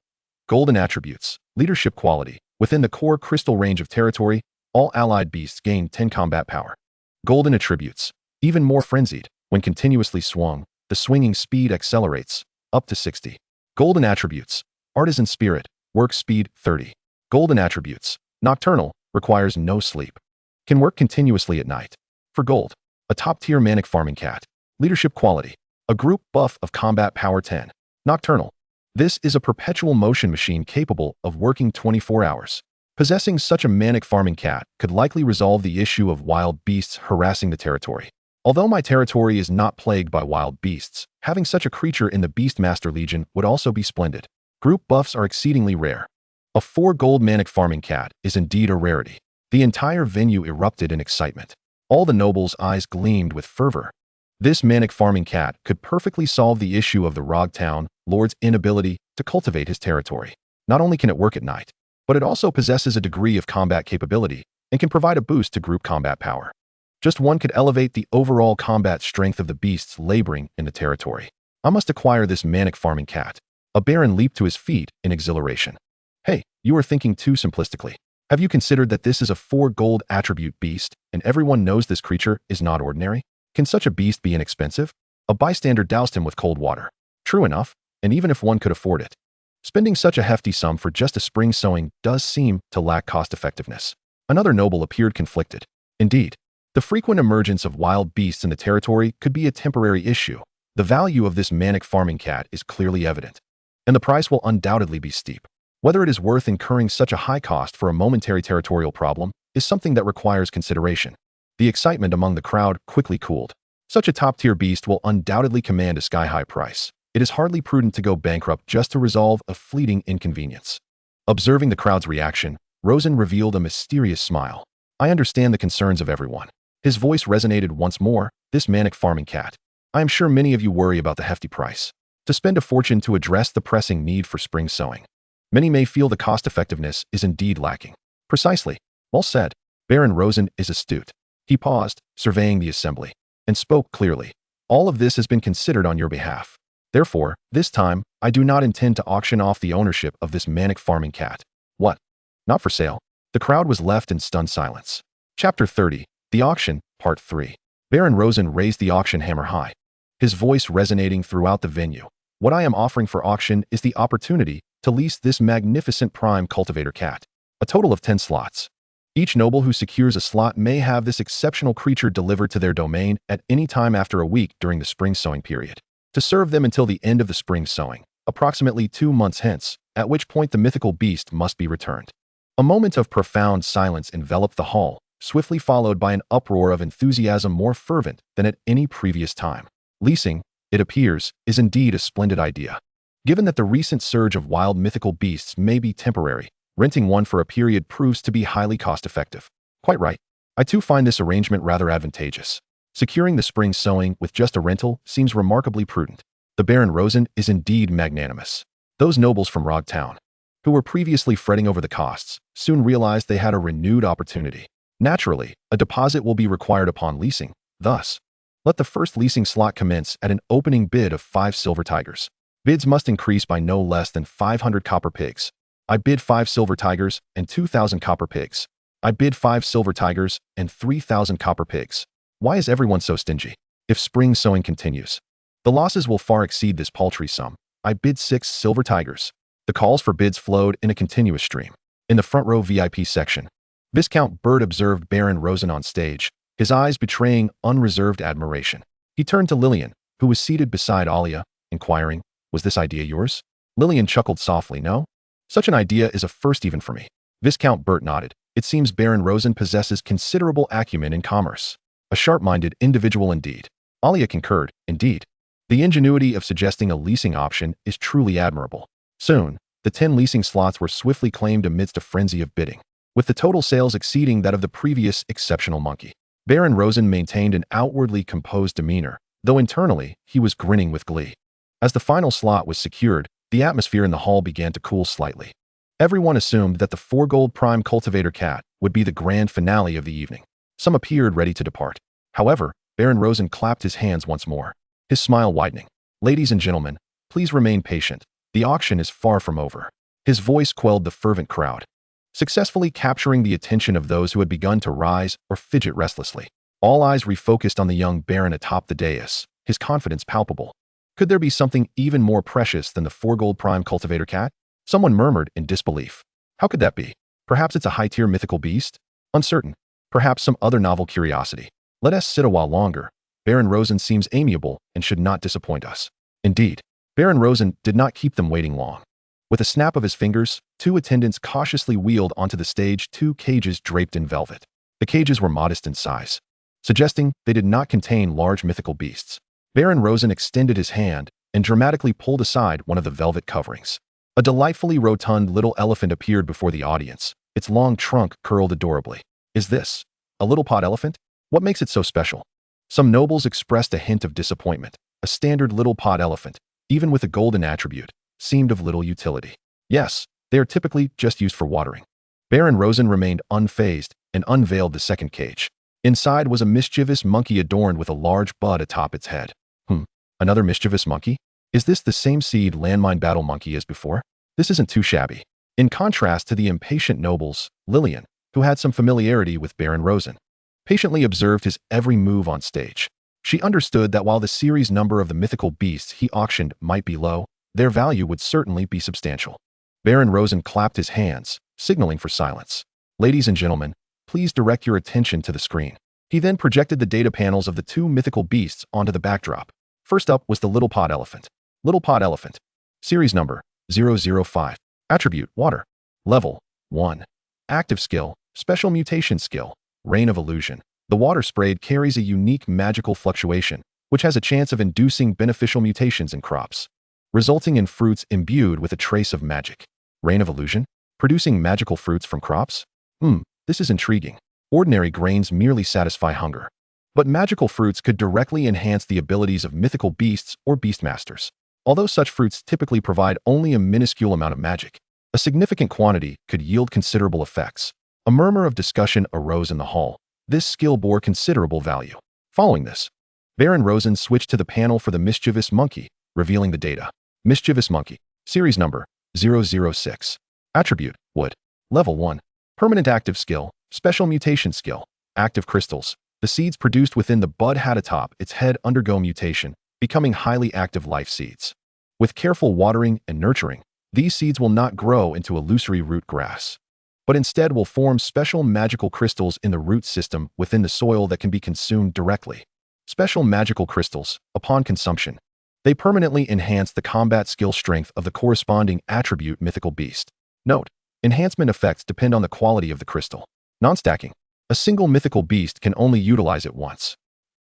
Golden attributes. Leadership quality. Within the core crystal range of territory, all allied beasts gain 10 combat power. Golden attributes. Even more frenzied. When continuously swung, the swinging speed accelerates up to 60. Golden attributes. Artisan spirit. Work speed 30. Golden attributes. Nocturnal. Requires no sleep. Can work continuously at night. For gold, a top-tier manic farming cat. Leadership quality. A group buff of combat power 10. Nocturnal. This is a perpetual motion machine capable of working 24 hours. Possessing such a manic farming cat could likely resolve the issue of wild beasts harassing the territory. Although my territory is not plagued by wild beasts, having such a creature in the Beastmaster Legion would also be splendid. Group buffs are exceedingly rare. A 4-gold manic farming cat is indeed a rarity. The entire venue erupted in excitement. All the nobles' eyes gleamed with fervor. This manic farming cat could perfectly solve the issue of the Rog Town Lord's inability to cultivate his territory. Not only can it work at night, but it also possesses a degree of combat capability and can provide a boost to group combat power. Just one could elevate the overall combat strength of the beasts laboring in the territory. I must acquire this manic farming cat. A baron leaped to his feet in exhilaration. "Hey, you are thinking too simplistically. Have you considered that this is a 4-gold attribute beast, and everyone knows this creature is not ordinary? Can such a beast be inexpensive?" A bystander doused him with cold water. "True enough, and even if one could afford it, spending such a hefty sum for just a spring sowing does seem to lack cost-effectiveness." Another noble appeared conflicted. "Indeed, the frequent emergence of wild beasts in the territory could be a temporary issue. The value of this manic farming cat is clearly evident, and the price will undoubtedly be steep. Whether it is worth incurring such a high cost for a momentary territorial problem is something that requires consideration." The excitement among the crowd quickly cooled. Such a top-tier beast will undoubtedly command a sky-high price. It is hardly prudent to go bankrupt just to resolve a fleeting inconvenience. Observing the crowd's reaction, Rosen revealed a mysterious smile. "I understand the concerns of everyone." His voice resonated once more. "This manic farming cat. I am sure many of you worry about the hefty price. To spend a fortune to address the pressing need for spring sowing. Many may feel the cost-effectiveness is indeed lacking." "Precisely. Well said. Baron Rosen is astute." He paused, surveying the assembly, and spoke clearly. "All of this has been considered on your behalf. Therefore, this time, I do not intend to auction off the ownership of this manic farming cat." "What? Not for sale?" The crowd was left in stunned silence. Chapter 30. The Auction, Part 3. Baron Rosen raised the auction hammer high, his voice resonating throughout the venue. "What I am offering for auction is the opportunity to lease this magnificent prime cultivator cat. A total of 10 slots. Each noble who secures a slot may have this exceptional creature delivered to their domain at any time after a week during the spring sowing period, to serve them until the end of the spring sowing, approximately 2 months hence, at which point the mythical beast must be returned. A moment of profound silence enveloped the hall, swiftly followed by an uproar of enthusiasm more fervent than at any previous time. Leasing, it appears, is indeed a splendid idea. Given that the recent surge of wild mythical beasts may be temporary, renting one for a period proves to be highly cost-effective. Quite right. I too find this arrangement rather advantageous. Securing the spring sowing with just a rental seems remarkably prudent. The Baron Rosen is indeed magnanimous. Those nobles from Rog Town, who were previously fretting over the costs, soon realized they had a renewed opportunity. Naturally, a deposit will be required upon leasing. Thus, let the first leasing slot commence at an opening bid of 5 silver tigers. Bids must increase by no less than 500 copper pigs. I bid 5 silver tigers and 2,000 copper pigs. I bid 5 silver tigers and 3,000 copper pigs. Why is everyone so stingy? If spring sowing continues, the losses will far exceed this paltry sum. I bid 6 silver tigers. The calls for bids flowed in a continuous stream. In the front row VIP section, Viscount Bird observed Baron Rosen on stage, his eyes betraying unreserved admiration. He turned to Lillian, who was seated beside Alia, inquiring, "Was this idea yours?" Lillian chuckled softly. "No? Such an idea is a first even for me." Viscount Bert nodded. It seems Baron Rosen possesses considerable acumen in commerce. A sharp-minded individual indeed. Alia concurred. Indeed. The ingenuity of suggesting a leasing option is truly admirable. Soon, the 10 leasing slots were swiftly claimed amidst a frenzy of bidding, with the total sales exceeding that of the previous exceptional monkey. Baron Rosen maintained an outwardly composed demeanor, though internally he was grinning with glee. As the final slot was secured, the atmosphere in the hall began to cool slightly. Everyone assumed that the 4-gold prime cultivator cat would be the grand finale of the evening. Some appeared ready to depart. However, Baron Rosen clapped his hands once more, his smile widening. "Ladies and gentlemen, please remain patient. The auction is far from over." His voice quelled the fervent crowd, successfully capturing the attention of those who had begun to rise or fidget restlessly. All eyes refocused on the young baron atop the dais, his confidence palpable. Could there be something even more precious than the 4-gold prime cultivator cat? Someone murmured in disbelief. How could that be? Perhaps it's a high-tier mythical beast? Uncertain. Perhaps some other novel curiosity. Let us sit a while longer. Baron Rosen seems amiable and should not disappoint us. Indeed, Baron Rosen did not keep them waiting long. With a snap of his fingers, 2 attendants cautiously wheeled onto the stage 2 cages draped in velvet. The cages were modest in size, suggesting they did not contain large mythical beasts. Baron Rosen extended his hand and dramatically pulled aside one of the velvet coverings. A delightfully rotund little elephant appeared before the audience, its long trunk curled adorably. "Is this a little pod elephant? What makes it so special?" Some nobles expressed a hint of disappointment. A standard little pod elephant, even with a golden attribute, seemed of little utility. Yes, they are typically just used for watering. Baron Rosen remained unfazed and unveiled the second cage. Inside was a mischievous monkey adorned with a large bud atop its head. Another mischievous monkey? Is this the same seed landmine battle monkey as before? This isn't too shabby. In contrast to the impatient nobles, Lillian, who had some familiarity with Baron Rosen, patiently observed his every move on stage. She understood that while the series number of the mythical beasts he auctioned might be low, their value would certainly be substantial. Baron Rosen clapped his hands, signaling for silence. "Ladies and gentlemen, please direct your attention to the screen." He then projected the data panels of the 2 mythical beasts onto the backdrop. First up was the little pod elephant. Little pod elephant. Series number 005. Attribute water. Level 1. Active skill, special mutation skill, Rain of Illusion. The water sprayed carries a unique magical fluctuation, which has a chance of inducing beneficial mutations in crops, resulting in fruits imbued with a trace of magic. Rain of Illusion? Producing magical fruits from crops? This is intriguing. Ordinary grains merely satisfy hunger, but magical fruits could directly enhance the abilities of mythical beasts or beastmasters. Although such fruits typically provide only a minuscule amount of magic, a significant quantity could yield considerable effects. A murmur of discussion arose in the hall. This skill bore considerable value. Following this, Baron Rosen switched to the panel for the mischievous monkey, revealing the data. Mischievous monkey. Series number 006. Attribute wood. Level 1. Permanent active skill, special mutation skill, active crystals. The seeds produced within the bud had atop its head undergo mutation, becoming highly active life seeds. With careful watering and nurturing, these seeds will not grow into illusory root grass, but instead will form special magical crystals in the root system within the soil that can be consumed directly. Special magical crystals, upon consumption, they permanently enhance the combat skill strength of the corresponding attribute mythical beast. Note: enhancement effects depend on the quality of the crystal. Non-stacking. A single mythical beast can only utilize it once.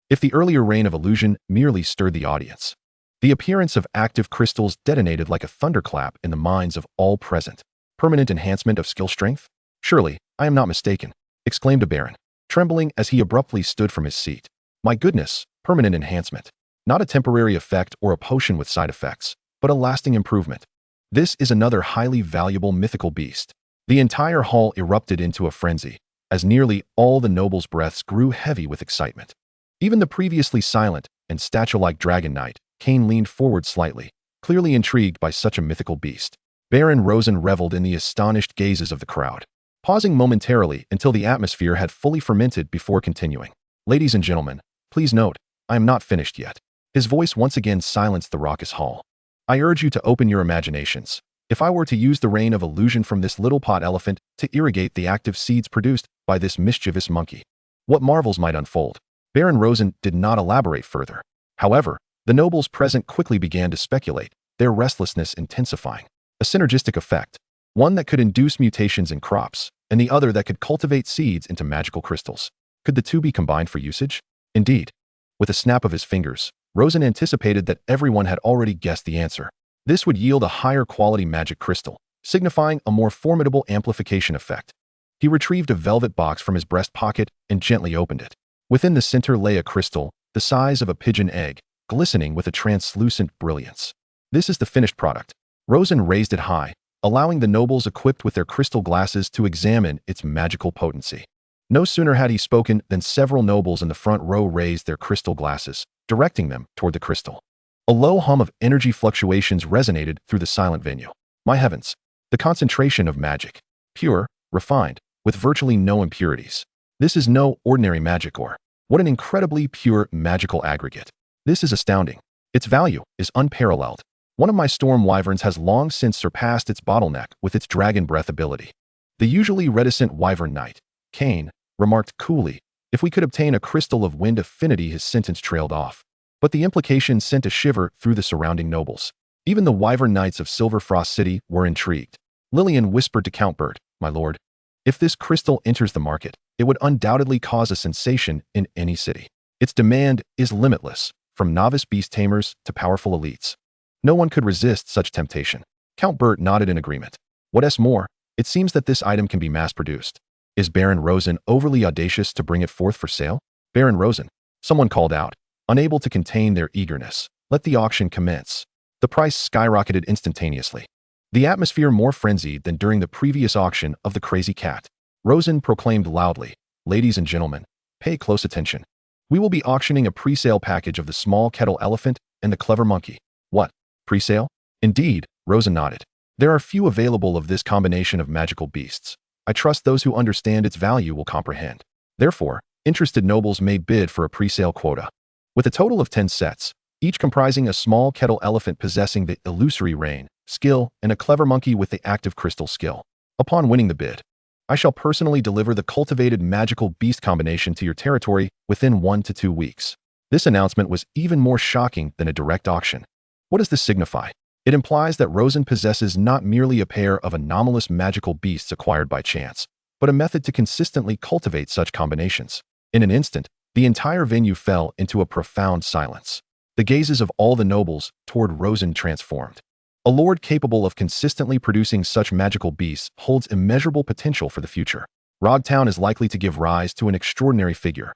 If the earlier reign of illusion merely stirred the audience, the appearance of active crystals detonated like a thunderclap in the minds of all present. Permanent enhancement of skill strength? Surely, I am not mistaken, exclaimed a baron, trembling as he abruptly stood from his seat. My goodness, permanent enhancement. Not a temporary effect or a potion with side effects, but a lasting improvement. This is another highly valuable mythical beast. The entire hall erupted into a frenzy, as nearly all the nobles' breaths grew heavy with excitement. Even the previously silent and statue-like dragon knight, Cain, leaned forward slightly, clearly intrigued by such a mythical beast. Baron Rosen reveled in the astonished gazes of the crowd, pausing momentarily until the atmosphere had fully fermented before continuing. Ladies and gentlemen, please note, I am not finished yet. His voice once again silenced the raucous hall. I urge you to open your imaginations. If I were to use the rain of illusion from this little pot elephant to irrigate the active seeds produced by this mischievous monkey, what marvels might unfold? Baron Rosen did not elaborate further. However, the nobles present quickly began to speculate, their restlessness intensifying. A synergistic effect, one that could induce mutations in crops, and the other that could cultivate seeds into magical crystals. Could the two be combined for usage? Indeed. With a snap of his fingers, Rosen anticipated that everyone had already guessed the answer. This would yield a higher quality magic crystal, signifying a more formidable amplification effect. He retrieved a velvet box from his breast pocket and gently opened it. Within the center lay a crystal, the size of a pigeon egg, glistening with a translucent brilliance. This is the finished product. Rosen raised it high, allowing the nobles equipped with their crystal glasses to examine its magical potency. No sooner had he spoken than several nobles in the front row raised their crystal glasses, directing them toward the crystal. A low hum of energy fluctuations resonated through the silent venue. My heavens! The concentration of magic. Pure, refined, with virtually no impurities. This is no ordinary magic ore. What an incredibly pure magical aggregate. This is astounding. Its value is unparalleled. One of my storm wyverns has long since surpassed its bottleneck with its dragon breath ability. The usually reticent wyvern knight, Cain, remarked coolly, if we could obtain a crystal of wind affinity. His sentence trailed off. But the implication sent a shiver through the surrounding nobles. Even the wyvern knights of Silverfrost City were intrigued. Lillian whispered to Count Bert, my lord, if this crystal enters the market, it would undoubtedly cause a sensation in any city. Its demand is limitless, from novice beast tamers to powerful elites. No one could resist such temptation. Count Bert nodded in agreement. What's more, it seems that this item can be mass-produced. Is Baron Rosen overly audacious to bring it forth for sale? Baron Rosen, someone called out, unable to contain their eagerness. Let the auction commence. The price skyrocketed instantaneously. The atmosphere more frenzied than during the previous auction of the Crazy Cat. Rosen proclaimed loudly, ladies and gentlemen, pay close attention. We will be auctioning a pre-sale package of the small kettle elephant and the clever monkey. What? Pre-sale? Indeed, Rosen nodded. There are few available of this combination of magical beasts. I trust those who understand its value will comprehend. Therefore, interested nobles may bid for a pre-sale quota. With a total of 10 sets, each comprising a small kettle elephant possessing the illusory rain, skill, and a clever monkey with the active crystal skill. Upon winning the bid, I shall personally deliver the cultivated magical beast combination to your territory within 1 to 2 weeks. This announcement was even more shocking than a direct auction. What does this signify? It implies that Rosen possesses not merely a pair of anomalous magical beasts acquired by chance, but a method to consistently cultivate such combinations. In an instant, the entire venue fell into a profound silence. The gazes of all the nobles toward Rosen transformed. A lord capable of consistently producing such magical beasts holds immeasurable potential for the future. Rogtown is likely to give rise to an extraordinary figure.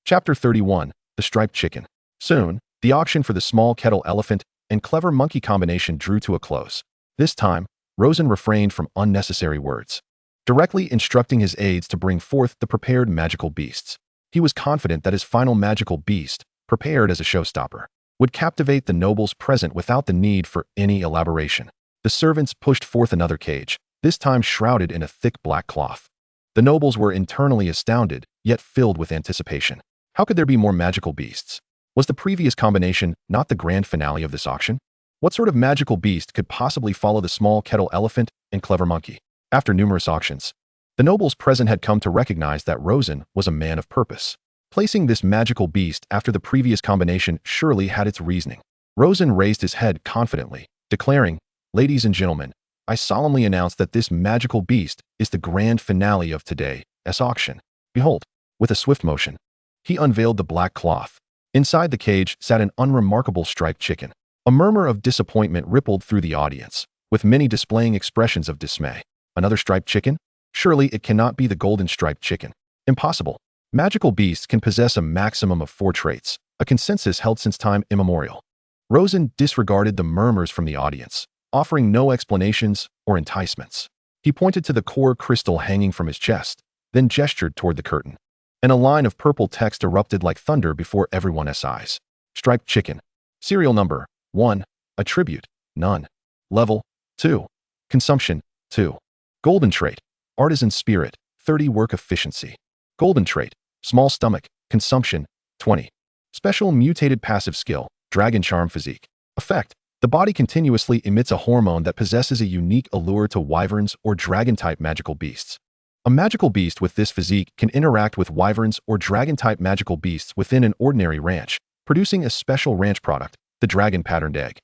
Chapter 31, The Striped Chicken. Soon, the auction for the small kettle elephant and clever monkey combination drew to a close. This time, Rosen refrained from unnecessary words, directly instructing his aides to bring forth the prepared magical beasts. He was confident that his final magical beast, prepared as a showstopper, would captivate the nobles present without the need for any elaboration. The servants pushed forth another cage, this time shrouded in a thick black cloth. The nobles were internally astounded, yet filled with anticipation. How could there be more magical beasts? Was the previous combination not the grand finale of this auction? What sort of magical beast could possibly follow the small kettle elephant and clever monkey? After numerous auctions, The nobles present had come to recognize that Rosen was a man of purpose. Placing this magical beast after the previous combination surely had its reasoning. Rosen raised his head confidently, declaring, "Ladies and gentlemen, I solemnly announce that this magical beast is the grand finale of today's auction. Behold." With a swift motion, he unveiled the black cloth. Inside the cage sat an unremarkable striped chicken. A murmur of disappointment rippled through the audience, with many displaying expressions of dismay. Another striped chicken? Surely it cannot be the golden striped chicken. Impossible. Magical beasts can possess a maximum of 4 traits, a consensus held since time immemorial. Rosen disregarded the murmurs from the audience, offering no explanations or enticements. He pointed to the core crystal hanging from his chest, then gestured toward the curtain. And a line of purple text erupted like thunder before everyone's eyes. Striped chicken. Serial number 1. Attribute none. Level 2. Consumption 2. Golden trait. Artisan spirit 30. Work efficiency. Golden trait. Small stomach. Consumption 20. Special mutated passive skill. Dragon charm physique. Effect. The body continuously emits a hormone that possesses a unique allure to wyverns or dragon-type magical beasts. A magical beast with this physique can interact with wyverns or dragon-type magical beasts within an ordinary ranch, producing a special ranch product, the dragon-patterned egg.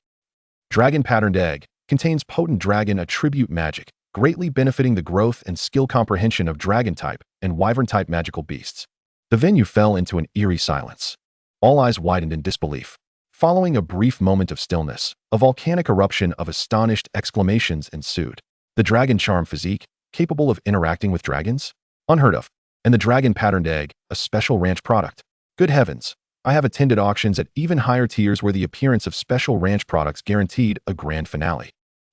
Dragon-patterned egg contains potent dragon attribute magic, greatly benefiting the growth and skill comprehension of dragon-type and wyvern-type magical beasts. The venue fell into an eerie silence. All eyes widened in disbelief. Following a brief moment of stillness, a volcanic eruption of astonished exclamations ensued. The dragon charm physique, capable of interacting with dragons? Unheard of. And the dragon-patterned egg, a special ranch product. Good heavens, I have attended auctions at even higher tiers where the appearance of special ranch products guaranteed a grand finale.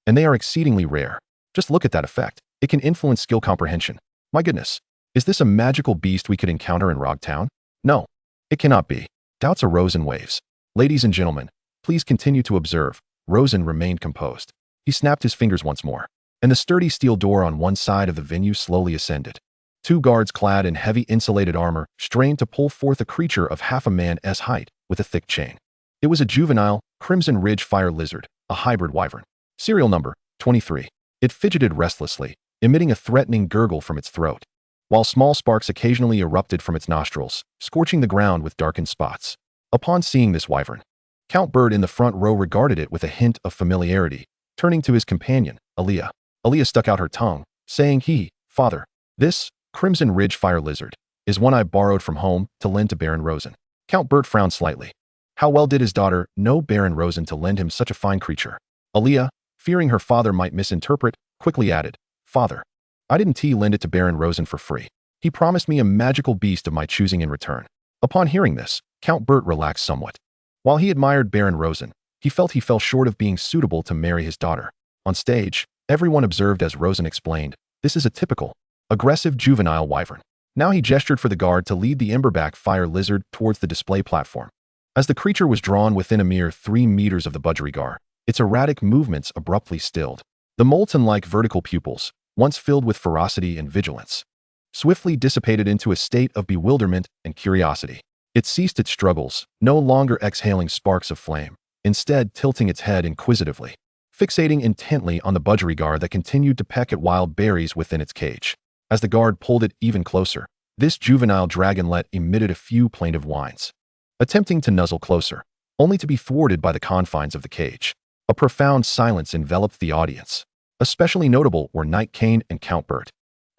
And they are exceedingly rare. Just look at that effect. It can influence skill comprehension. My goodness, is this a magical beast we could encounter in Rogtown? No, it cannot be. Doubts arose in waves. Ladies and gentlemen, please continue to observe. Rosen remained composed. He snapped his fingers once more, and the sturdy steel door on one side of the venue slowly ascended. 2 guards clad in heavy insulated armor strained to pull forth a creature of half a man's height with a thick chain. It was a juvenile, Crimson Ridge fire lizard, a hybrid wyvern. Serial number 23. It fidgeted restlessly, emitting a threatening gurgle from its throat, while small sparks occasionally erupted from its nostrils, scorching the ground with darkened spots. Upon seeing this wyvern, Count Bird in the front row regarded it with a hint of familiarity, turning to his companion, Aaliyah. Aaliyah stuck out her tongue, saying, Father, this Crimson Ridge fire lizard is one I borrowed from home to lend to Baron Rosen. Count Bert frowned slightly. How well did his daughter know Baron Rosen to lend him such a fine creature? Aaliyah, fearing her father might misinterpret, quickly added, Father, I didn't lend it to Baron Rosen for free. He promised me a magical beast of my choosing in return. Upon hearing this, Count Bert relaxed somewhat. While he admired Baron Rosen, he felt he fell short of being suitable to marry his daughter. On stage, everyone observed as Rosen explained, this is a typical, aggressive juvenile wyvern. Now he gestured for the guard to lead the emberback fire lizard towards the display platform. As the creature was drawn within a mere 3 meters of the budgerigar, its erratic movements abruptly stilled. The molten-like vertical pupils, once filled with ferocity and vigilance, swiftly dissipated into a state of bewilderment and curiosity. It ceased its struggles, no longer exhaling sparks of flame, instead tilting its head inquisitively, fixating intently on the budgerigar that continued to peck at wild berries within its cage. As the guard pulled it even closer, this juvenile dragonlet emitted a few plaintive whines, attempting to nuzzle closer, only to be thwarted by the confines of the cage. A profound silence enveloped the audience. Especially notable were Knight Kane and Count Bert,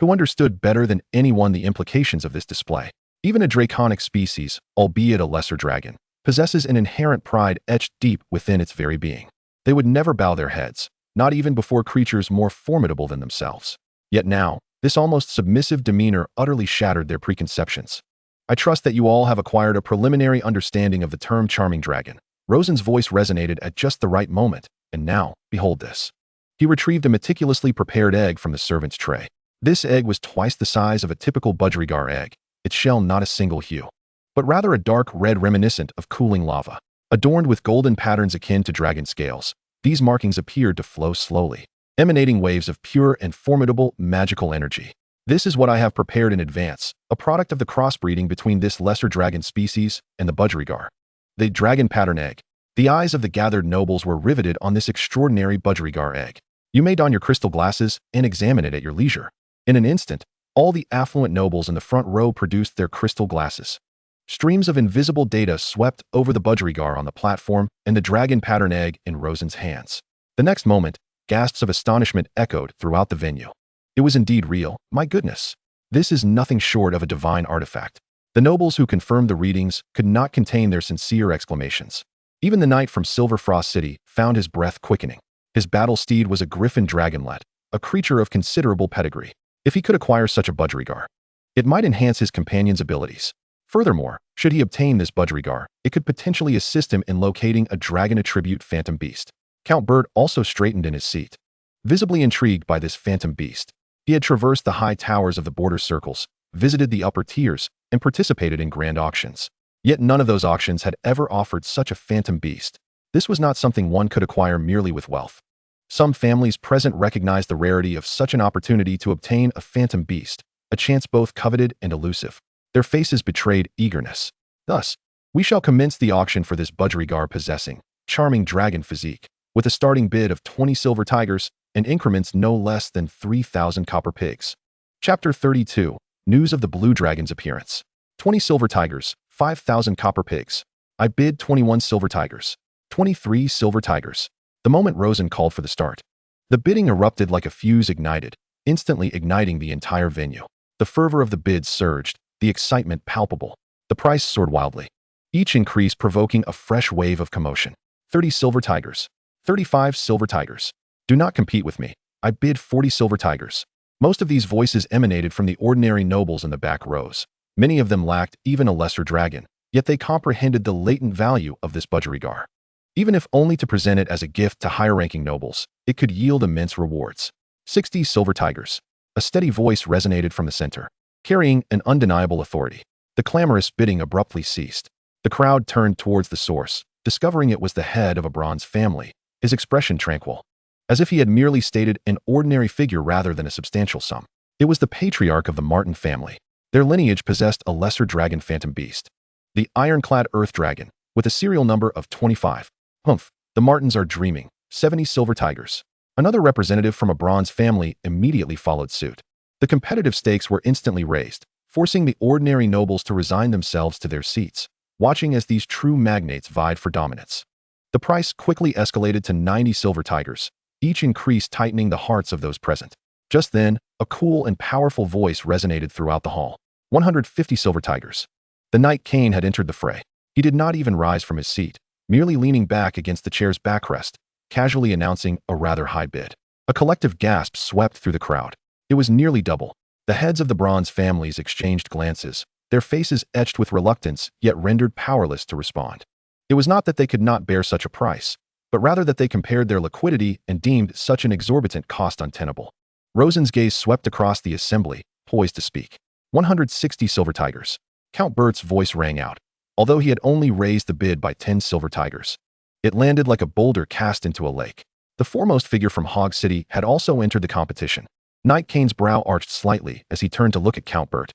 who understood better than anyone the implications of this display. Even a draconic species, albeit a lesser dragon, possesses an inherent pride etched deep within its very being. They would never bow their heads, not even before creatures more formidable than themselves. Yet now, this almost submissive demeanor utterly shattered their preconceptions. I trust that you all have acquired a preliminary understanding of the term charming dragon. Rosen's voice resonated at just the right moment, and now, behold this. He retrieved a meticulously prepared egg from the servant's tray. This egg was twice the size of a typical budgerigar egg, its shell not a single hue, but rather a dark red reminiscent of cooling lava. Adorned with golden patterns akin to dragon scales, these markings appeared to flow slowly, emanating waves of pure and formidable magical energy. This is what I have prepared in advance, a product of the crossbreeding between this lesser dragon species and the budgerigar. The dragon pattern egg. The eyes of the gathered nobles were riveted on this extraordinary budgerigar egg. You may don your crystal glasses and examine it at your leisure. In an instant, All the affluent nobles in the front row produced their crystal glasses. Streams of invisible data swept over the budgerigar on the platform and the dragon pattern egg in Rosen's hands. The next moment, gasps of astonishment echoed throughout the venue. It was indeed real. My goodness. This is nothing short of a divine artifact. The nobles who confirmed the readings could not contain their sincere exclamations. Even the knight from Silver Frost City found his breath quickening. His battle steed was a griffin dragonlet, a creature of considerable pedigree. If he could acquire such a budgerigar, it might enhance his companion's abilities. Furthermore, should he obtain this budgerigar, it could potentially assist him in locating a dragon attribute phantom beast. Count Bert also straightened in his seat. Visibly intrigued by this phantom beast, he had traversed the high towers of the border circles, visited the upper tiers, and participated in grand auctions. Yet none of those auctions had ever offered such a phantom beast. This was not something one could acquire merely with wealth. Some families present recognized the rarity of such an opportunity to obtain a phantom beast, a chance both coveted and elusive. Their faces betrayed eagerness. Thus, we shall commence the auction for this budgerigar possessing charming dragon physique, with a starting bid of 20 silver tigers and increments no less than 3,000 copper pigs. Chapter 32. News of the Blue Dragon's appearance. 20 silver tigers, 5,000 copper pigs. I bid 21 silver tigers. 23 silver tigers. The moment Rosen called for the start, the bidding erupted like a fuse ignited, instantly igniting the entire venue. The fervor of the bids surged, the excitement palpable. The price soared wildly, each increase provoking a fresh wave of commotion. 30 silver tigers. 35 silver tigers. Do not compete with me. I bid 40 silver tigers. Most of these voices emanated from the ordinary nobles in the back rows. Many of them lacked even a lesser dragon, yet they comprehended the latent value of this budgerigar. Even if only to present it as a gift to higher-ranking nobles, it could yield immense rewards. 60 silver tigers. A steady voice resonated from the center, carrying an undeniable authority. The clamorous bidding abruptly ceased. The crowd turned towards the source, discovering it was the head of a bronze family, his expression tranquil, as if he had merely stated an ordinary figure rather than a substantial sum. It was the patriarch of the Martin family. Their lineage possessed a lesser dragon phantom beast, the ironclad earth dragon, with a serial number of 25. Humph, the Martins are dreaming. 70 silver tigers. Another representative from a bronze family immediately followed suit. The competitive stakes were instantly raised, forcing the ordinary nobles to resign themselves to their seats, watching as these true magnates vied for dominance. The price quickly escalated to 90 silver tigers, each increase tightening the hearts of those present. Just then, a cool and powerful voice resonated throughout the hall. 150 silver tigers. The knight Cain had entered the fray. He did not even rise from his seat, merely leaning back against the chair's backrest, casually announcing a rather high bid. A collective gasp swept through the crowd. It was nearly double. The heads of the bronze families exchanged glances, their faces etched with reluctance yet rendered powerless to respond. It was not that they could not bear such a price, but rather that they compared their liquidity and deemed such an exorbitant cost untenable. Rosen's gaze swept across the assembly, poised to speak. 160 silver tigers. Count Bert's voice rang out, although he had only raised the bid by 10 silver tigers. It landed like a boulder cast into a lake. The foremost figure from Hog City had also entered the competition. Knight Cain's brow arched slightly as he turned to look at Count Bert.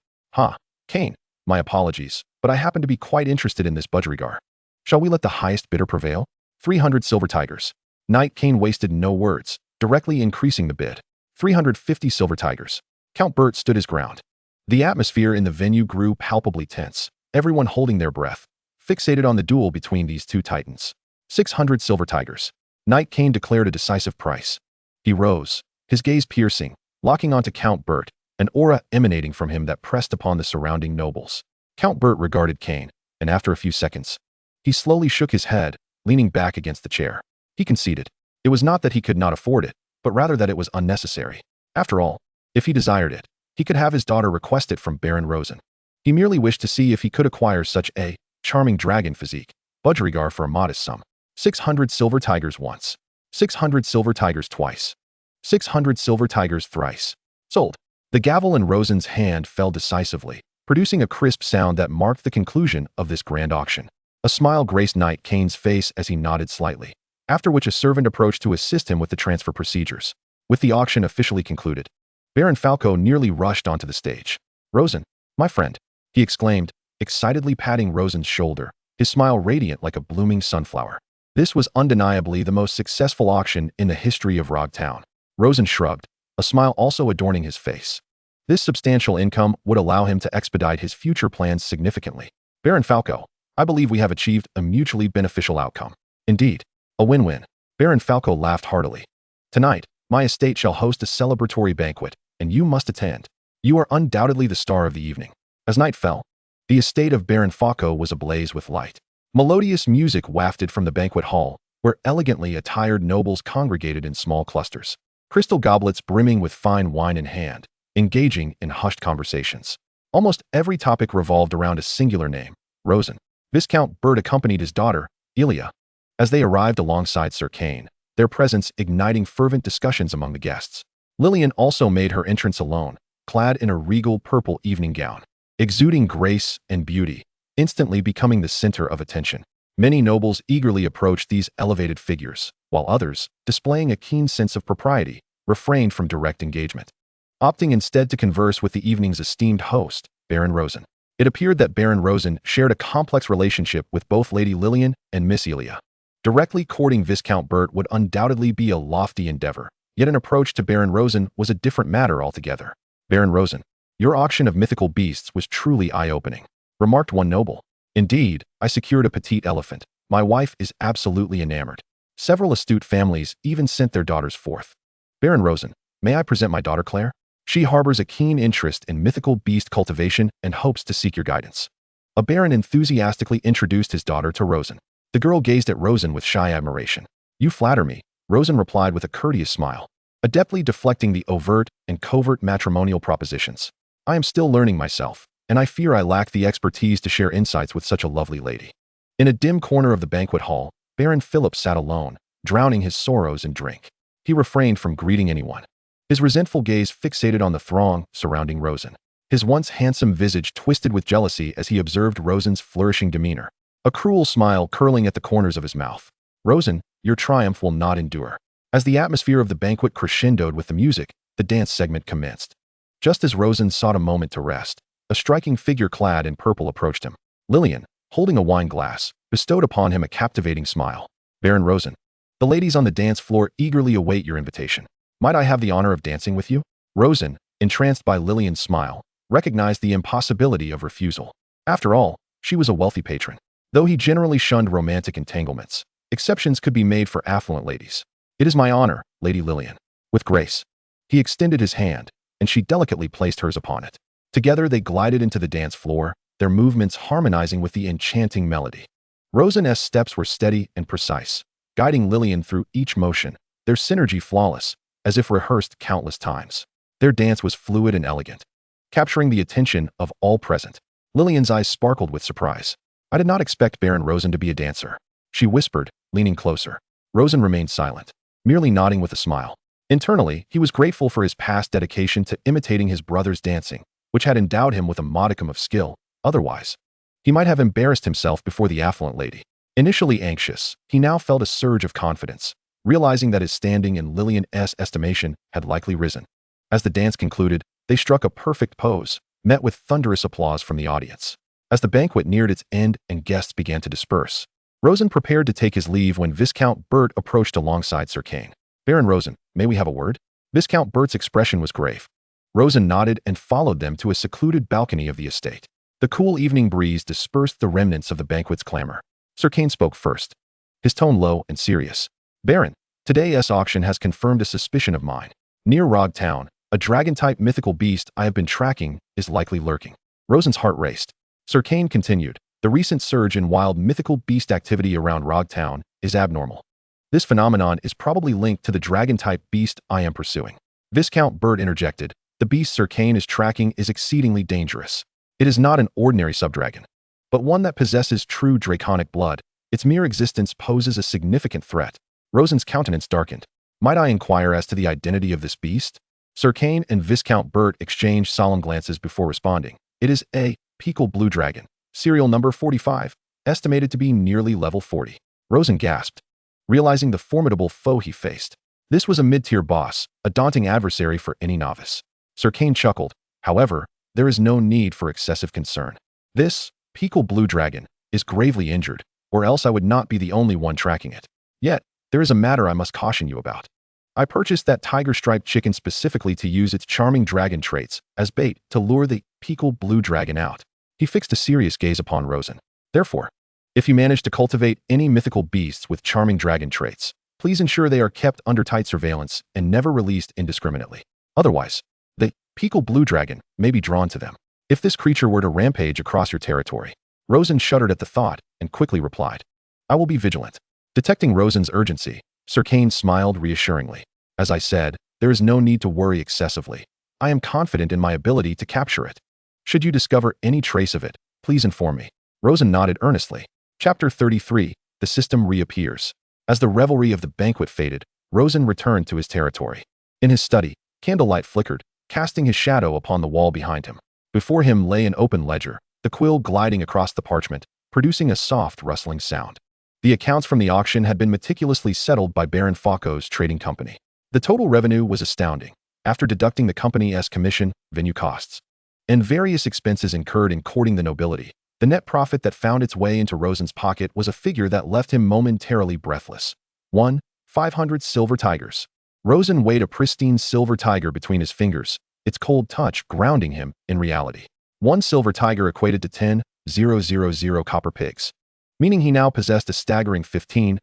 Cain, my apologies, but I happen to be quite interested in this budgerigar. Shall we let the highest bidder prevail? 300 silver tigers. Knight Cain wasted no words, directly increasing the bid. 350 silver tigers. Count Bert stood his ground. The atmosphere in the venue grew palpably tense, everyone holding their breath, fixated on the duel between these two titans. 600 silver tigers. Knight Cain declared a decisive price. He rose, his gaze piercing, locking onto Count Bert, an aura emanating from him that pressed upon the surrounding nobles. Count Bert regarded Cain, and after a few seconds, he slowly shook his head, leaning back against the chair. He conceded. It was not that he could not afford it, but rather that it was unnecessary. After all, if he desired it, he could have his daughter request it from Baron Rosen. He merely wished to see if he could acquire such a charming dragon physique, budgerigar for a modest sum. 600 silver tigers once. 600 silver tigers twice. 600 silver tigers thrice. Sold. The gavel in Rosen's hand fell decisively, producing a crisp sound that marked the conclusion of this grand auction. A smile graced Knight Cain's face as he nodded slightly, after which a servant approached to assist him with the transfer procedures. With the auction officially concluded, Baron Falco nearly rushed onto the stage. Rosen, my friend, he exclaimed, excitedly patting Rosen's shoulder, his smile radiant like a blooming sunflower. This was undeniably the most successful auction in the history of Rog Town. Rosen shrugged, a smile also adorning his face. This substantial income would allow him to expedite his future plans significantly. Baron Falco, I believe we have achieved a mutually beneficial outcome. Indeed, a win-win. Baron Falco laughed heartily. Tonight, my estate shall host a celebratory banquet, and you must attend. You are undoubtedly the star of the evening. As night fell, the estate of Baron Falco was ablaze with light. Melodious music wafted from the banquet hall, where elegantly attired nobles congregated in small clusters. Crystal goblets brimming with fine wine in hand, engaging in hushed conversations. Almost every topic revolved around a singular name, Rosen. Viscount Bert accompanied his daughter, Ilya. As they arrived alongside Sir Kane, their presence igniting fervent discussions among the guests. Lillian also made her entrance alone, clad in a regal purple evening gown, exuding grace and beauty, instantly becoming the center of attention. Many nobles eagerly approached these elevated figures, while others, displaying a keen sense of propriety, refrained from direct engagement, opting instead to converse with the evening's esteemed host, Baron Rosen. It appeared that Baron Rosen shared a complex relationship with both Lady Lillian and Miss Ilya. Directly courting Viscount Bert would undoubtedly be a lofty endeavor, yet an approach to Baron Rosen was a different matter altogether. Baron Rosen, your auction of mythical beasts was truly eye-opening, remarked one noble. Indeed, I secured a petite elephant. My wife is absolutely enamored. Several astute families even sent their daughters forth. Baron Rosen, may I present my daughter Claire? She harbors a keen interest in mythical beast cultivation and hopes to seek your guidance. A baron enthusiastically introduced his daughter to Rosen. The girl gazed at Rosen with shy admiration. You flatter me, Rosen replied with a courteous smile, adeptly deflecting the overt and covert matrimonial propositions. I am still learning myself, and I fear I lack the expertise to share insights with such a lovely lady. In a dim corner of the banquet hall, Baron Philip sat alone, drowning his sorrows in drink. He refrained from greeting anyone, his resentful gaze fixated on the throng surrounding Rosen. His once handsome visage twisted with jealousy as he observed Rosen's flourishing demeanor, a cruel smile curling at the corners of his mouth. Rosen, your triumph will not endure. As the atmosphere of the banquet crescendoed with the music, the dance segment commenced. Just as Rosen sought a moment to rest, a striking figure clad in purple approached him. Lillian, holding a wine glass, bestowed upon him a captivating smile. Baron Rosen, the ladies on the dance floor eagerly await your invitation. Might I have the honor of dancing with you? Rosen, entranced by Lillian's smile, recognized the impossibility of refusal. After all, she was a wealthy patron. Though he generally shunned romantic entanglements, exceptions could be made for affluent ladies. It is my honor, Lady Lillian. With grace. He extended his hand, and she delicately placed hers upon it. Together they glided into the dance floor, their movements harmonizing with the enchanting melody. Rosen's steps were steady and precise, guiding Lillian through each motion, their synergy flawless, as if rehearsed countless times. Their dance was fluid and elegant, capturing the attention of all present. Lillian's eyes sparkled with surprise. I did not expect Baron Rosen to be a dancer, she whispered, leaning closer. Rosen remained silent, merely nodding with a smile. Internally, he was grateful for his past dedication to imitating his brother's dancing, which had endowed him with a modicum of skill. Otherwise, he might have embarrassed himself before the affluent lady. Initially anxious, he now felt a surge of confidence, realizing that his standing in Lillian's estimation had likely risen. As the dance concluded, they struck a perfect pose, met with thunderous applause from the audience. As the banquet neared its end and guests began to disperse, Rosen prepared to take his leave when Viscount Bert approached alongside Sir Kane. Baron Rosen, may we have a word? Viscount Bert's expression was grave. Rosen nodded and followed them to a secluded balcony of the estate. The cool evening breeze dispersed the remnants of the banquet's clamor. Sir Kane spoke first, his tone low and serious. Baron, today's auction has confirmed a suspicion of mine. Near Rog Town, a dragon-type mythical beast I have been tracking is likely lurking. Rosen's heart raced. Sir Kane continued, the recent surge in wild mythical beast activity around Rog Town is abnormal. This phenomenon is probably linked to the dragon-type beast I am pursuing. Viscount Bert interjected, the beast Sir Kane is tracking is exceedingly dangerous. It is not an ordinary subdragon, but one that possesses true draconic blood. Its mere existence poses a significant threat. Rosen's countenance darkened. Might I inquire as to the identity of this beast? Sir Kane and Viscount Bert exchanged solemn glances before responding. It is a mythical blue dragon, serial number 45, estimated to be nearly level 40. Rosen gasped, realizing the formidable foe he faced. This was a mid-tier boss, a daunting adversary for any novice. Sir Kane chuckled. However, there is no need for excessive concern. This mythical blue dragon is gravely injured, or else I would not be the only one tracking it. Yet, there is a matter I must caution you about. I purchased that tiger-striped chicken specifically to use its charming dragon traits as bait to lure the mythical blue dragon out. He fixed a serious gaze upon Rosen. Therefore, if you manage to cultivate any mythical beasts with charming dragon traits, please ensure they are kept under tight surveillance and never released indiscriminately. Otherwise, the mythical blue dragon may be drawn to them. If this creature were to rampage across your territory, Rosen shuddered at the thought and quickly replied, I will be vigilant. Detecting Rosen's urgency, Sir Kane smiled reassuringly. As I said, there is no need to worry excessively. I am confident in my ability to capture it. Should you discover any trace of it, please inform me. Rosen nodded earnestly. Chapter 33, The System Reappears. As the revelry of the banquet faded, Rosen returned to his territory. In his study, candlelight flickered, casting his shadow upon the wall behind him. Before him lay an open ledger, the quill gliding across the parchment, producing a soft rustling sound. The accounts from the auction had been meticulously settled by Baron Fauco's trading company. The total revenue was astounding, after deducting the company's commission, venue costs, and various expenses incurred in courting the nobility. The net profit that found its way into Rosen's pocket was a figure that left him momentarily breathless. 500 silver tigers. Rosen weighed a pristine silver tiger between his fingers, its cold touch grounding him in reality. One silver tiger equated to 10,000 copper pigs, meaning he now possessed a staggering 15,000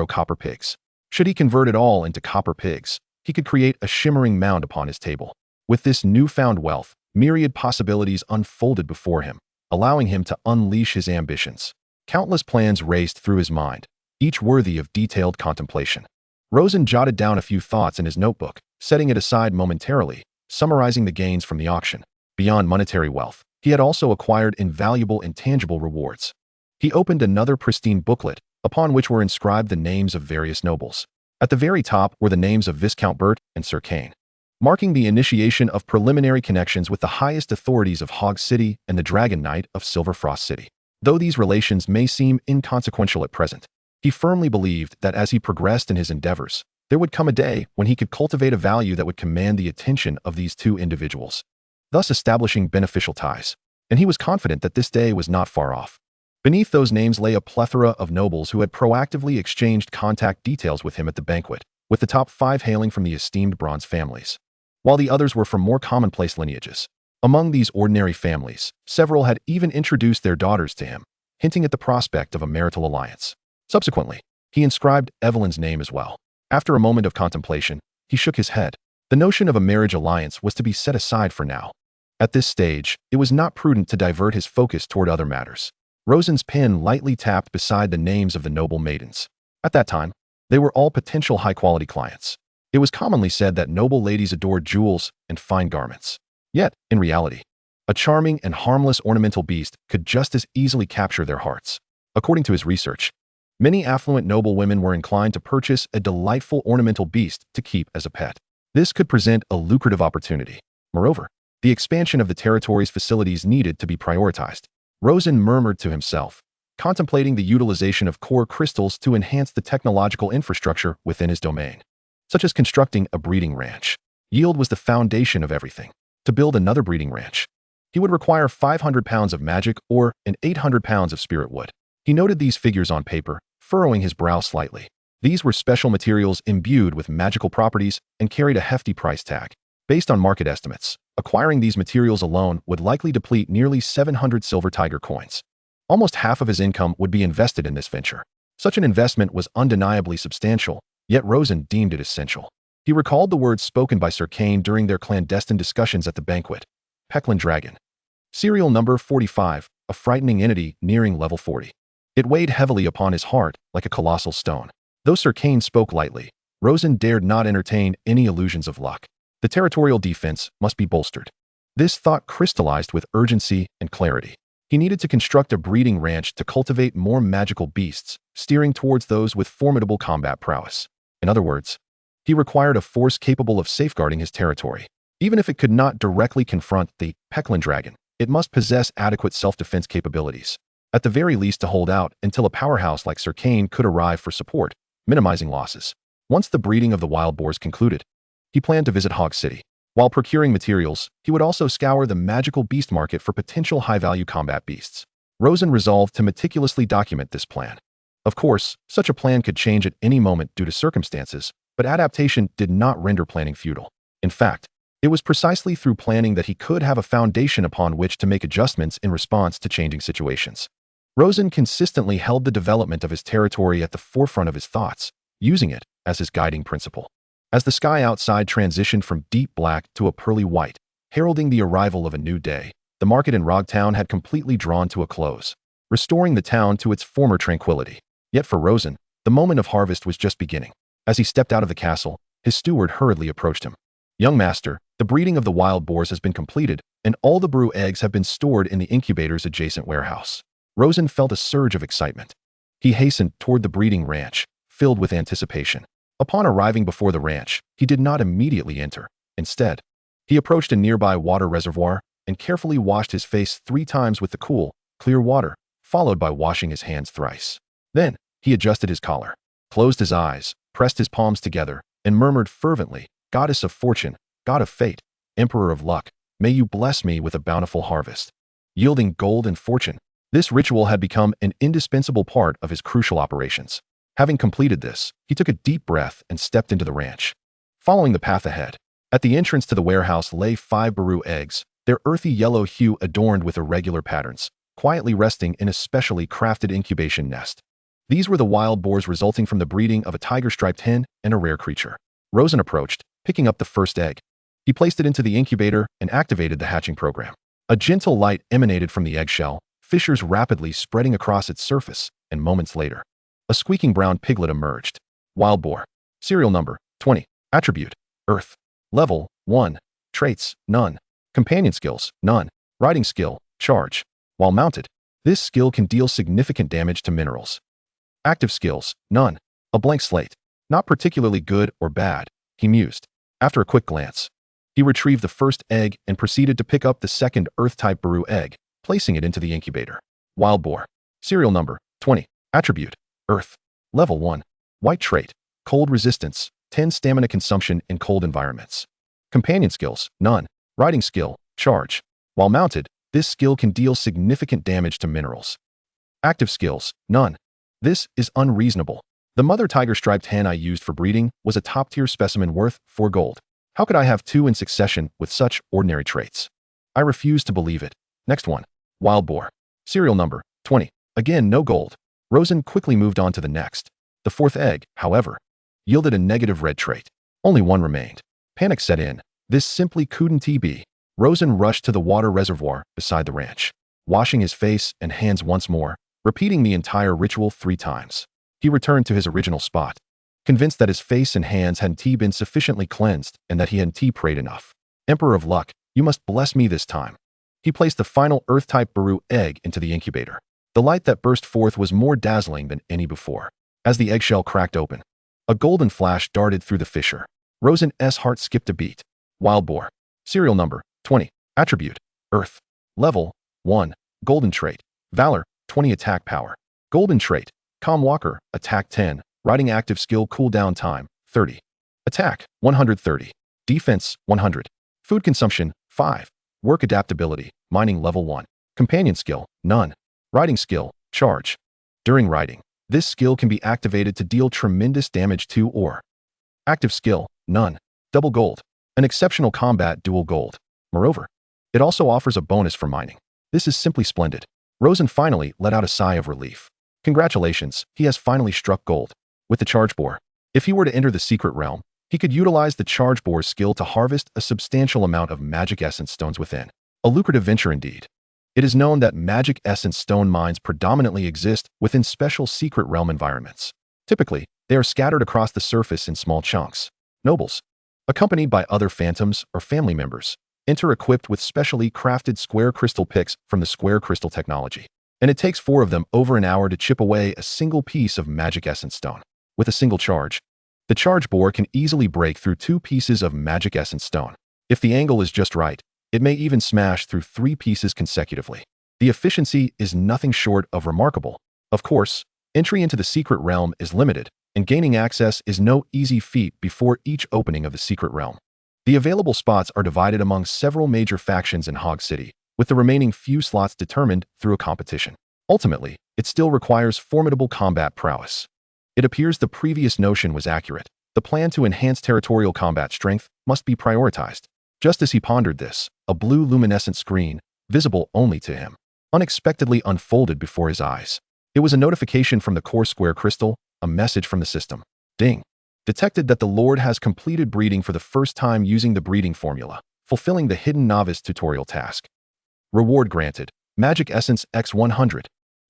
copper pigs. Should he convert it all into copper pigs, he could create a shimmering mound upon his table. With this newfound wealth, myriad possibilities unfolded before him, allowing him to unleash his ambitions. Countless plans raced through his mind, each worthy of detailed contemplation. Rosen jotted down a few thoughts in his notebook, setting it aside momentarily, summarizing the gains from the auction. Beyond monetary wealth, he had also acquired invaluable intangible rewards. He opened another pristine booklet, upon which were inscribed the names of various nobles. At the very top were the names of Viscount Bert and Sir Kane, marking the initiation of preliminary connections with the highest authorities of Hog City and the Dragon Knight of Silverfrost City. Though these relations may seem inconsequential at present, he firmly believed that as he progressed in his endeavors, there would come a day when he could cultivate a value that would command the attention of these two individuals, thus establishing beneficial ties. And he was confident that this day was not far off. Beneath those names lay a plethora of nobles who had proactively exchanged contact details with him at the banquet, with the top 5 hailing from the esteemed bronze families, while the others were from more commonplace lineages. Among these ordinary families, several had even introduced their daughters to him, hinting at the prospect of a marital alliance. Subsequently, he inscribed Evelyn's name as well. After a moment of contemplation, he shook his head. The notion of a marriage alliance was to be set aside for now. At this stage, it was not prudent to divert his focus toward other matters. Rosen's pen lightly tapped beside the names of the noble maidens. At that time, they were all potential high-quality clients. It was commonly said that noble ladies adored jewels and fine garments. Yet, in reality, a charming and harmless ornamental beast could just as easily capture their hearts. According to his research, many affluent noble women were inclined to purchase a delightful ornamental beast to keep as a pet. This could present a lucrative opportunity. Moreover, the expansion of the territory's facilities needed to be prioritized. Rosen murmured to himself, contemplating the utilization of core crystals to enhance the technological infrastructure within his domain, such as constructing a breeding ranch. Yield was the foundation of everything. To build another breeding ranch, he would require 500 pounds of magic or 800 pounds of spirit wood. He noted these figures on paper, furrowing his brow slightly. These were special materials imbued with magical properties and carried a hefty price tag. Based on market estimates, acquiring these materials alone would likely deplete nearly 700 silver tiger coins. Almost half of his income would be invested in this venture. Such an investment was undeniably substantial, yet Rosen deemed it essential. He recalled the words spoken by Sir Kane during their clandestine discussions at the banquet. Peckland Dragon. Serial number 45, a frightening entity nearing level 40. It weighed heavily upon his heart like a colossal stone. Though Sir Kane spoke lightly, Rosen dared not entertain any illusions of luck. The territorial defense must be bolstered. This thought crystallized with urgency and clarity. He needed to construct a breeding ranch to cultivate more magical beasts, steering towards those with formidable combat prowess. In other words, he required a force capable of safeguarding his territory. Even if it could not directly confront the Peckland Dragon, it must possess adequate self-defense capabilities, at the very least to hold out until a powerhouse like Sir Kane could arrive for support, minimizing losses. Once the breeding of the wild boars concluded, he planned to visit Hog City. While procuring materials, he would also scour the magical beast market for potential high-value combat beasts. Rosen resolved to meticulously document this plan. Of course, such a plan could change at any moment due to circumstances, but adaptation did not render planning futile. In fact, it was precisely through planning that he could have a foundation upon which to make adjustments in response to changing situations. Rosen consistently held the development of his territory at the forefront of his thoughts, using it as his guiding principle. As the sky outside transitioned from deep black to a pearly white, heralding the arrival of a new day, the market in Rogtown had completely drawn to a close, restoring the town to its former tranquility. Yet for Rosen, the moment of harvest was just beginning. As he stepped out of the castle, his steward hurriedly approached him. "Young master, the breeding of the wild boars has been completed, and all the brood eggs have been stored in the incubator's adjacent warehouse." Rosen felt a surge of excitement. He hastened toward the breeding ranch, filled with anticipation. Upon arriving before the ranch, he did not immediately enter. Instead, he approached a nearby water reservoir and carefully washed his face 3 times with the cool, clear water, followed by washing his hands thrice. Then, he adjusted his collar, closed his eyes, pressed his palms together, and murmured fervently, "Goddess of fortune, God of fate, Emperor of luck, may you bless me with a bountiful harvest." Yielding gold and fortune, this ritual had become an indispensable part of his crucial operations. Having completed this, he took a deep breath and stepped into the ranch. Following the path ahead, at the entrance to the warehouse lay 5 brood eggs, their earthy yellow hue adorned with irregular patterns, quietly resting in a specially crafted incubation nest. These were the wild boars resulting from the breeding of a tiger-striped hen and a rare creature. Rosen approached, picking up the first egg. He placed it into the incubator and activated the hatching program. A gentle light emanated from the eggshell, fissures rapidly spreading across its surface, and moments later, a squeaking brown piglet emerged. Wild boar. Serial number, 20. Attribute, Earth. Level, 1. Traits, none. Companion skills, none. Riding skill, charge. While mounted, this skill can deal significant damage to minerals. Active skills, none. A blank slate. Not particularly good or bad, he mused. After a quick glance, he retrieved the first egg and proceeded to pick up the second Earth-type brood egg, placing it into the incubator. Wild boar. Serial number, 20. Attribute, Earth. Level 1. White trait, cold resistance, 10 stamina consumption in cold environments. Companion skills, none. Riding skill, charge. While mounted, this skill can deal significant damage to minerals. Active skills, none. This is unreasonable. The mother tiger-striped hen I used for breeding was a top-tier specimen worth 4 gold. How could I have 2 in succession with such ordinary traits? I refuse to believe it. Next one. Wild boar. Serial number, 20. Again, no gold. Rosen quickly moved on to the next. The 4th egg, however, yielded a negative red trait. Only 1 remained. Panic set in. This simply couldn't be. Rosen rushed to the water reservoir beside the ranch, washing his face and hands once more, repeating the entire ritual 3 times. He returned to his original spot, convinced that his face and hands hadn't been sufficiently cleansed and that he hadn't prayed enough. Emperor of luck, you must bless me this time. He placed the final Earth-type brood egg into the incubator. The light that burst forth was more dazzling than any before. As the eggshell cracked open, a golden flash darted through the fissure. Rosen's heart skipped a beat. Wild boar. Serial number, 20. Attribute, Earth. Level, 1. Golden trait, Valor, 20 attack power. Golden trait, Calm Walker, attack 10. Riding active skill cooldown time, 30. Attack, 130. Defense, 100. Food consumption, 5. Work adaptability, mining level 1. Companion skill, none. Riding skill, charge. During riding, this skill can be activated to deal tremendous damage to or. Active skill, none. Double gold. An exceptional combat dual gold. Moreover, it also offers a bonus for mining. This is simply splendid. Rosen finally let out a sigh of relief. Congratulations, he has finally struck gold. With the charge boar, if he were to enter the secret realm, he could utilize the charge boar's skill to harvest a substantial amount of magic essence stones within. A lucrative venture indeed. It is known that magic essence stone mines predominantly exist within special secret realm environments. Typically, they are scattered across the surface in small chunks. Nobles, accompanied by other phantoms or family members, enter equipped with specially crafted square crystal picks from the square crystal technology. And it takes 4 of them over an hour to chip away a single piece of magic essence stone. With a single charge, the charge boar can easily break through 2 pieces of magic essence stone. If the angle is just right, it may even smash through 3 pieces consecutively. The efficiency is nothing short of remarkable. Of course, entry into the secret realm is limited, and gaining access is no easy feat before each opening of the secret realm. The available spots are divided among several major factions in Hog City, with the remaining few slots determined through a competition. Ultimately, it still requires formidable combat prowess. It appears the previous notion was accurate. The plan to enhance territorial combat strength must be prioritized. Just as he pondered this, a blue luminescent screen, visible only to him, unexpectedly unfolded before his eyes. It was a notification from the core square crystal, a message from the system. Ding. Detected that the Lord has completed breeding for the first time using the breeding formula, fulfilling the hidden novice tutorial task. Reward granted. Magic Essence X100.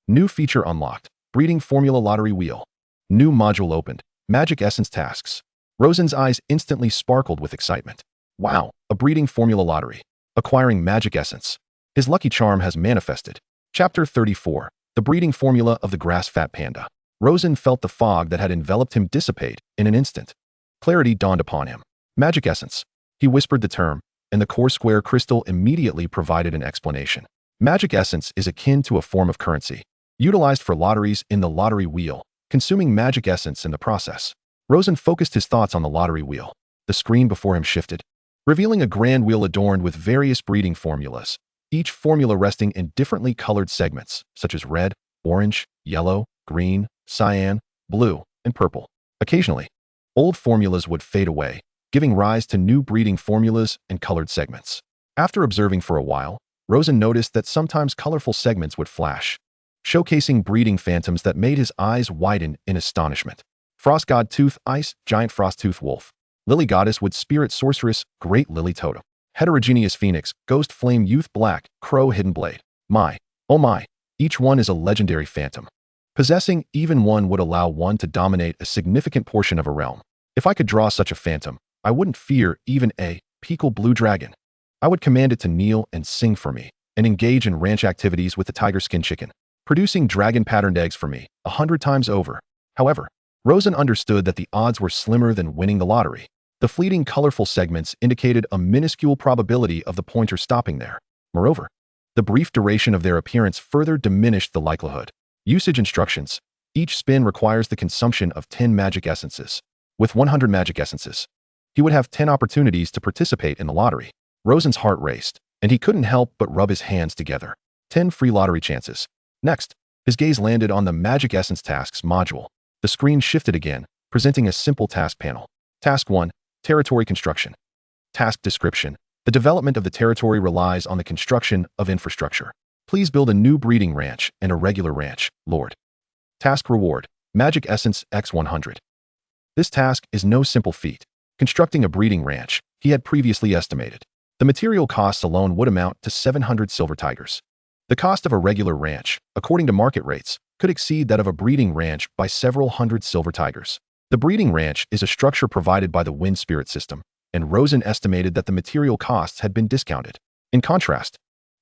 New feature unlocked. Breeding formula lottery wheel. New module opened. Magic Essence tasks. Rosen's eyes instantly sparkled with excitement. Wow, a breeding formula lottery. Acquiring Magic Essence. His lucky charm has manifested. Chapter 34. The breeding formula of the grass-fat panda. Rosen felt the fog that had enveloped him dissipate in an instant. Clarity dawned upon him. Magic Essence. He whispered the term, and the core square crystal immediately provided an explanation. Magic Essence is akin to a form of currency, utilized for lotteries in the lottery wheel, consuming Magic Essence in the process. Rosen focused his thoughts on the lottery wheel. The screen before him shifted, revealing a grand wheel adorned with various breeding formulas, each formula resting in differently colored segments, such as red, orange, yellow, green, cyan, blue, and purple. Occasionally, old formulas would fade away, giving rise to new breeding formulas and colored segments. After observing for a while, Rosen noticed that sometimes colorful segments would flash, showcasing breeding phantoms that made his eyes widen in astonishment. Frost God Tooth Ice, Giant Frost Tooth Wolf. Lily Goddess Wood Spirit Sorceress, Great Lily Totem. Heterogeneous Phoenix, Ghost Flame Youth Black, Crow Hidden Blade. My, oh my, each one is a legendary phantom. Possessing even one would allow one to dominate a significant portion of a realm. If I could draw such a phantom, I wouldn't fear even a Peakle Blue Dragon. I would command it to kneel and sing for me, and engage in ranch activities with the tiger skin chicken, producing dragon-patterned eggs for me 100 times over. However, Rosen understood that the odds were slimmer than winning the lottery. The fleeting colorful segments indicated a minuscule probability of the pointer stopping there. Moreover, the brief duration of their appearance further diminished the likelihood. Usage instructions. Each spin requires the consumption of 10 magic essences. With 100 magic essences, he would have 10 opportunities to participate in the lottery. Rosen's heart raced, and he couldn't help but rub his hands together. 10 free lottery chances. Next, his gaze landed on the Magic Essence Tasks module. The screen shifted again, presenting a simple task panel. Task 1. Territory Construction. Task Description. The development of the territory relies on the construction of infrastructure. Please build a new breeding ranch and a regular ranch, Lord. Task Reward. Magic Essence X100. This task is no simple feat. Constructing a breeding ranch, he had previously estimated. The material costs alone would amount to 700 silver tigers. The cost of a regular ranch, according to market rates, could exceed that of a breeding ranch by several hundred silver tigers. The breeding ranch is a structure provided by the wind spirit system, and Rosen estimated that the material costs had been discounted. In contrast,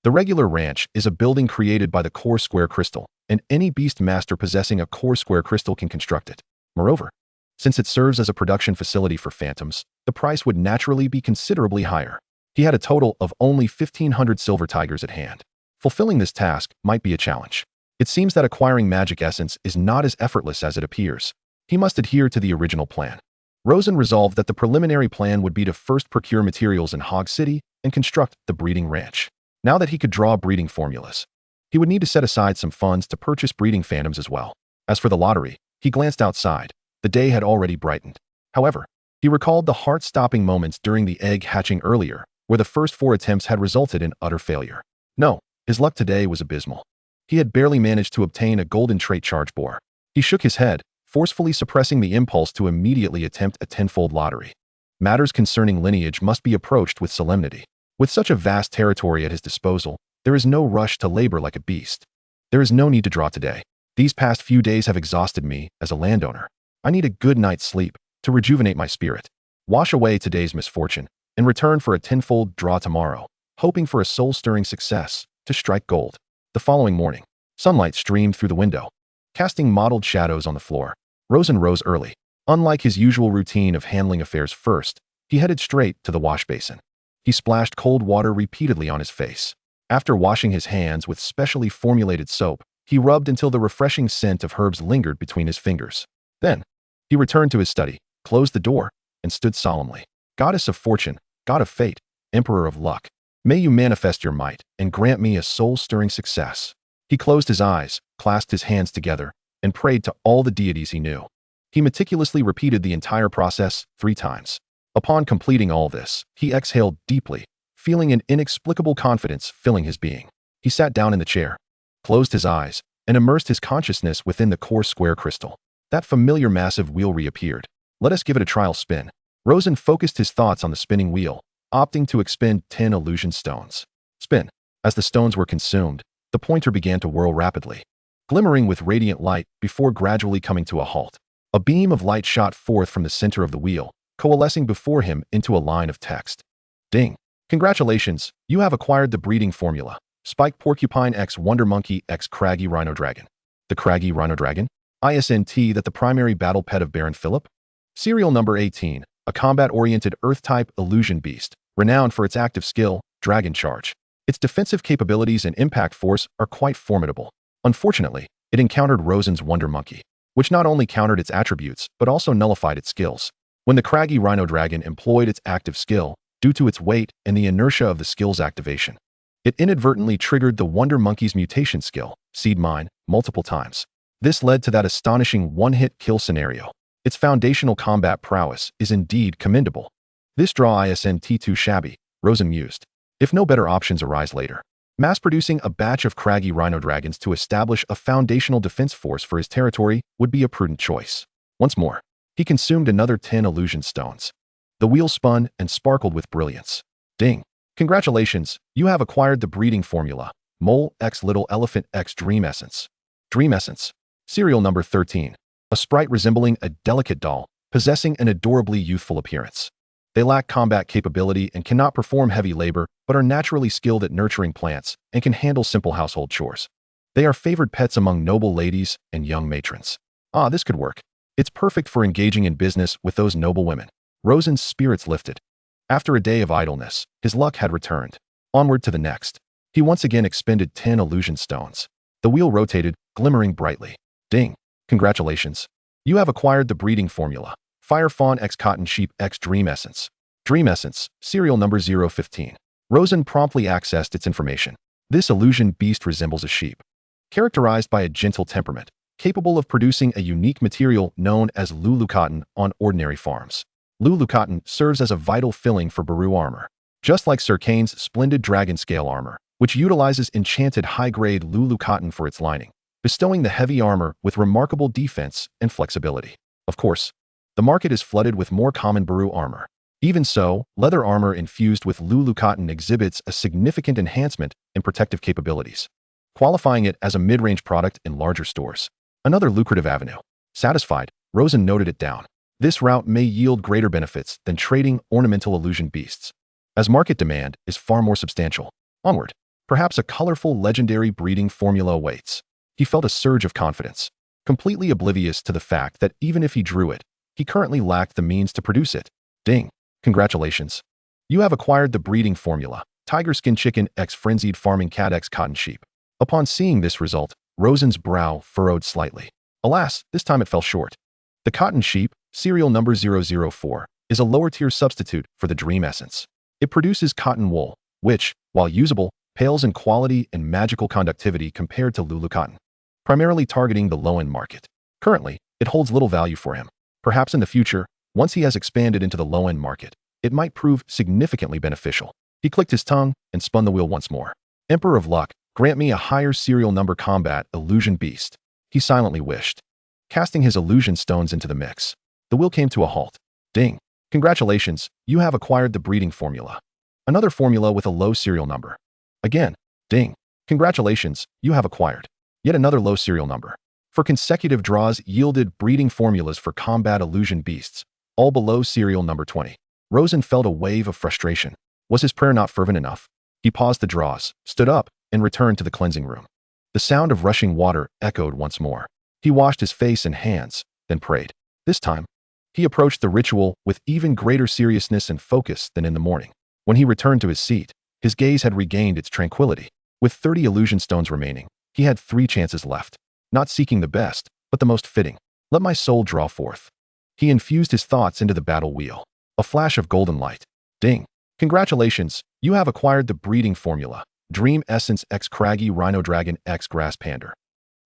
the regular ranch is a building created by the core square crystal, and any beast master possessing a core square crystal can construct it. Moreover, since it serves as a production facility for phantoms, the price would naturally be considerably higher. He had a total of only 1,500 silver tigers at hand. Fulfilling this task might be a challenge. It seems that acquiring magic essence is not as effortless as it appears. He must adhere to the original plan. Rosen resolved that the preliminary plan would be to first procure materials in Hog City and construct the breeding ranch. Now that he could draw breeding formulas, he would need to set aside some funds to purchase breeding phantoms as well. As for the lottery, he glanced outside. The day had already brightened. However, he recalled the heart-stopping moments during the egg hatching earlier, where the first 4 attempts had resulted in utter failure. No, his luck today was abysmal. He had barely managed to obtain a golden trait charge boar. He shook his head, forcefully suppressing the impulse to immediately attempt a tenfold lottery. Matters concerning lineage must be approached with solemnity. With such a vast territory at his disposal, there is no rush to labor like a beast. There is no need to draw today. These past few days have exhausted me as a landowner. I need a good night's sleep to rejuvenate my spirit, wash away today's misfortune, and return for a tenfold draw tomorrow, hoping for a soul-stirring success to strike gold. The following morning, sunlight streamed through the window, casting mottled shadows on the floor. Rosen rose early. Unlike his usual routine of handling affairs first, he headed straight to the wash basin. He splashed cold water repeatedly on his face. After washing his hands with specially formulated soap, he rubbed until the refreshing scent of herbs lingered between his fingers. Then, he returned to his study, closed the door, and stood solemnly. Goddess of fortune, god of fate, emperor of luck, may you manifest your might and grant me a soul-stirring success. He closed his eyes, clasped his hands together, and prayed to all the deities he knew. He meticulously repeated the entire process 3 times. Upon completing all this, he exhaled deeply, feeling an inexplicable confidence filling his being. He sat down in the chair, closed his eyes, and immersed his consciousness within the core square crystal. That familiar massive wheel reappeared. Let us give it a trial spin. Rosen focused his thoughts on the spinning wheel, opting to expend 10 illusion stones. Spin. As the stones were consumed, the pointer began to whirl rapidly, glimmering with radiant light before gradually coming to a halt. A beam of light shot forth from the center of the wheel, coalescing before him into a line of text. Ding. Congratulations, you have acquired the breeding formula. Spiked Porcupine X Wonder Monkey X Craggy Rhino Dragon. The Craggy Rhino Dragon? ISNT that the primary battle pet of Baron Philip? Serial number 18, a combat-oriented Earth-type illusion beast, renowned for its active skill, Dragon Charge. Its defensive capabilities and impact force are quite formidable. Unfortunately, it encountered Rosen's Wonder Monkey, which not only countered its attributes, but also nullified its skills. When the Craggy Rhino Dragon employed its active skill, due to its weight and the inertia of the skill's activation, it inadvertently triggered the Wonder Monkey's mutation skill, Seed Mine, multiple times. This led to that astonishing one-hit kill scenario. Its foundational combat prowess is indeed commendable. This draw isn't too shabby, Rosen mused. If no better options arise later, mass-producing a batch of Craggy Rhino Dragons to establish a foundational defense force for his territory would be a prudent choice. Once more, he consumed another 10 illusion stones. The wheel spun and sparkled with brilliance. Ding. Congratulations, you have acquired the breeding formula, Mole X Little Elephant X Dream Essence. Dream Essence. Serial number 13. A sprite resembling a delicate doll, possessing an adorably youthful appearance. They lack combat capability and cannot perform heavy labor, but are naturally skilled at nurturing plants and can handle simple household chores. They are favored pets among noble ladies and young matrons. Ah, this could work. It's perfect for engaging in business with those noble women. Rosen's spirits lifted. After a day of idleness, his luck had returned. Onward to the next. He once again expended 10 illusion stones. The wheel rotated, glimmering brightly. Ding. Congratulations. You have acquired the breeding formula, Fire Fawn X Cotton Sheep X Dream Essence. Dream Essence, serial number 015. Rosen promptly accessed its information. This illusion beast resembles a sheep, characterized by a gentle temperament, capable of producing a unique material known as Lulu cotton on ordinary farms. Lulu cotton serves as a vital filling for Baru armor, just like Sir Kane's splendid dragon scale armor, which utilizes enchanted high-grade Lulu cotton for its lining, bestowing the heavy armor with remarkable defense and flexibility. Of course, the market is flooded with more common Baru armor. Even so, leather armor infused with Lulu cotton exhibits a significant enhancement in protective capabilities, qualifying it as a mid-range product in larger stores. Another lucrative avenue. Satisfied, Rosen noted it down. This route may yield greater benefits than trading ornamental illusion beasts, as market demand is far more substantial. Onward. Perhaps a colorful legendary breeding formula awaits. He felt a surge of confidence, completely oblivious to the fact that even if he drew it, he currently lacked the means to produce it. Ding. Congratulations. You have acquired the breeding formula, Tiger Skin Chicken X Frenzied Farming Cat X Cotton Sheep. Upon seeing this result, Rosen's brow furrowed slightly. Alas, this time it fell short. The cotton sheep, serial number 004, is a lower-tier substitute for the Dream Essence. It produces cotton wool, which, while usable, pales in quality and magical conductivity compared to Lulu cotton, primarily targeting the low-end market. Currently, it holds little value for him. Perhaps in the future, once he has expanded into the low-end market, it might prove significantly beneficial. He clicked his tongue and spun the wheel once more. Emperor of Luck, grant me a higher serial number combat illusion beast. He silently wished, casting his illusion stones into the mix. The wheel came to a halt. Ding. Congratulations, you have acquired the breeding formula. Another formula with a low serial number. Again. Ding. Congratulations, you have acquired yet another low serial number. For consecutive draws yielded breeding formulas for combat illusion beasts, all below serial number 20. Rosen felt a wave of frustration. Was his prayer not fervent enough? He paused the draws, stood up, and returned to the cleansing room. The sound of rushing water echoed once more. He washed his face and hands, then prayed. This time, he approached the ritual with even greater seriousness and focus than in the morning. When he returned to his seat, his gaze had regained its tranquility. With 30 illusion stones remaining, he had 3 chances left. Not seeking the best, but the most fitting. Let my soul draw forth. He infused his thoughts into the battle wheel. A flash of golden light. Ding. Congratulations, you have acquired the breeding formula, Dream Essence X Craggy Rhino Dragon X Grass Pander.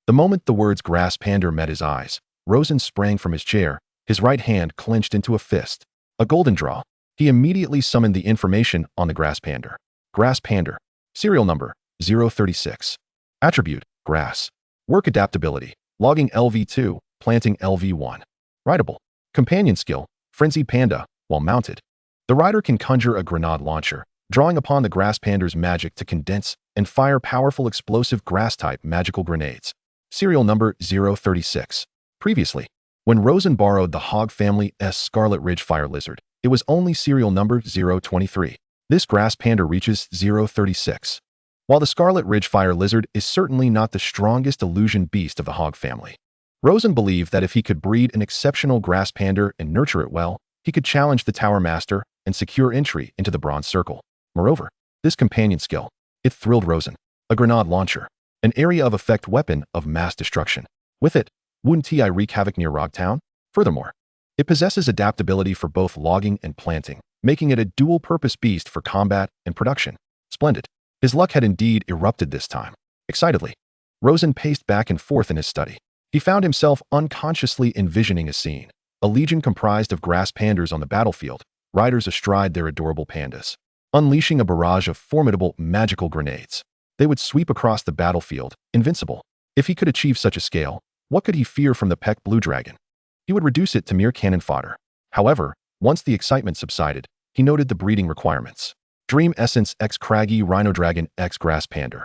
The moment the words Grass Pander met his eyes, Rosen sprang from his chair, his right hand clenched into a fist. A golden draw. He immediately summoned the information on the Grass Pander. Grass Pander. Serial number 036. Attribute Grass. Work adaptability. Logging LV2, planting LV1. Rideable. Companion skill Frenzied Panda, while mounted. The rider can conjure a grenade launcher, drawing upon the Grass Pander's magic to condense and fire powerful explosive grass-type magical grenades. Serial number 036. Previously, when Rosen borrowed the Hog family's Scarlet Ridge Fire Lizard, it was only serial number 023. This Grass Panda reaches 036. While the Scarlet Ridge Fire Lizard is certainly not the strongest illusion beast of the Hog family, Rosen believed that if he could breed an exceptional Grass Panda and nurture it well, he could challenge the Tower Master and secure entry into the Bronze Circle. Moreover, this companion skill, it thrilled Rosen. A grenade launcher, an area of effect weapon of mass destruction. With it, wouldn't he wreak havoc near Rogtown? Furthermore, it possesses adaptability for both logging and planting, making it a dual-purpose beast for combat and production. Splendid. His luck had indeed erupted this time. Excitedly, Rosen paced back and forth in his study. He found himself unconsciously envisioning a scene. A legion comprised of grass pandas on the battlefield, riders astride their adorable pandas, unleashing a barrage of formidable magical grenades. They would sweep across the battlefield, invincible. If he could achieve such a scale, what could he fear from the Peck Blue Dragon? He would reduce it to mere cannon fodder. However, once the excitement subsided, he noted the breeding requirements. Dream Essence X Craggy Rhino Dragon X Grass Pander.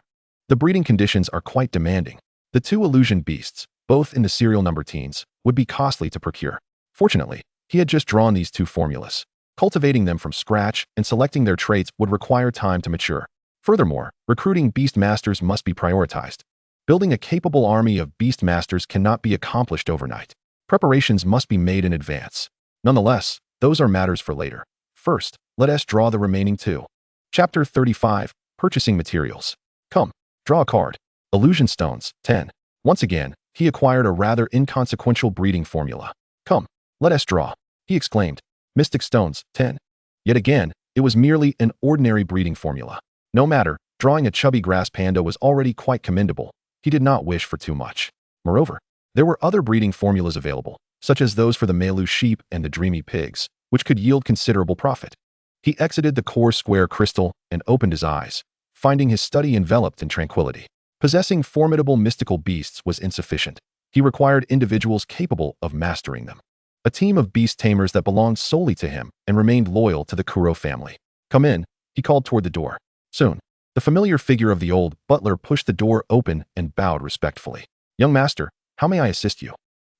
The breeding conditions are quite demanding. The two illusion beasts, both in the serial number teens, would be costly to procure. Fortunately, he had just drawn these two formulas. Cultivating them from scratch and selecting their traits would require time to mature. Furthermore, recruiting beast masters must be prioritized. Building a capable army of beast masters cannot be accomplished overnight. Preparations must be made in advance. Nonetheless, those are matters for later. First, let us draw the remaining two. Chapter 35, Purchasing Materials. Come, draw a card. Illusion Stones, 10. Once again, he acquired a rather inconsequential breeding formula. Come, let us draw, he exclaimed. Mystic Stones, 10. Yet again, it was merely an ordinary breeding formula. No matter, drawing a chubby grass panda was already quite commendable. He did not wish for too much. Moreover, there were other breeding formulas available, such as those for the Melu sheep and the dreamy pigs, which could yield considerable profit. He exited the core square crystal and opened his eyes, finding his study enveloped in tranquility. Possessing formidable mystical beasts was insufficient. He required individuals capable of mastering them. A team of beast tamers that belonged solely to him and remained loyal to the Kuro family. Come in, he called toward the door. Soon, the familiar figure of the old butler pushed the door open and bowed respectfully. Young master, how may I assist you?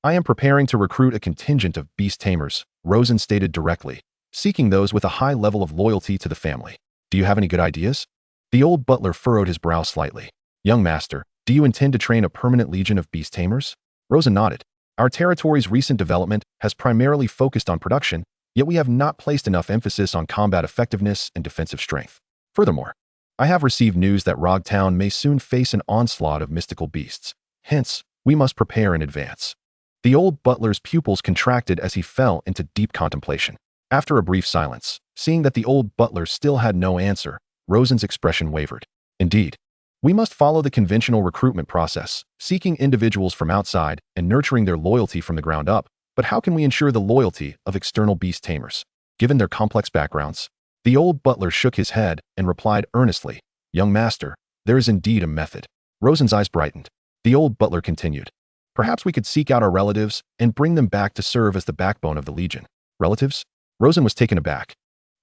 I am preparing to recruit a contingent of beast tamers, Rosen stated directly, seeking those with a high level of loyalty to the family. Do you have any good ideas? The old butler furrowed his brow slightly. Young master, do you intend to train a permanent legion of beast tamers? Rosen nodded. Our territory's recent development has primarily focused on production, yet we have not placed enough emphasis on combat effectiveness and defensive strength. Furthermore, I have received news that Rogtown may soon face an onslaught of mystical beasts. Hence, we must prepare in advance. The old butler's pupils contracted as he fell into deep contemplation. After a brief silence, seeing that the old butler still had no answer, Rosen's expression wavered. Indeed, we must follow the conventional recruitment process, seeking individuals from outside and nurturing their loyalty from the ground up. But how can we ensure the loyalty of external beast tamers, given their complex backgrounds? The old butler shook his head and replied earnestly, Young master, there is indeed a method. Rosen's eyes brightened. The old butler continued. Perhaps we could seek out our relatives and bring them back to serve as the backbone of the legion. Relatives? Rosen was taken aback,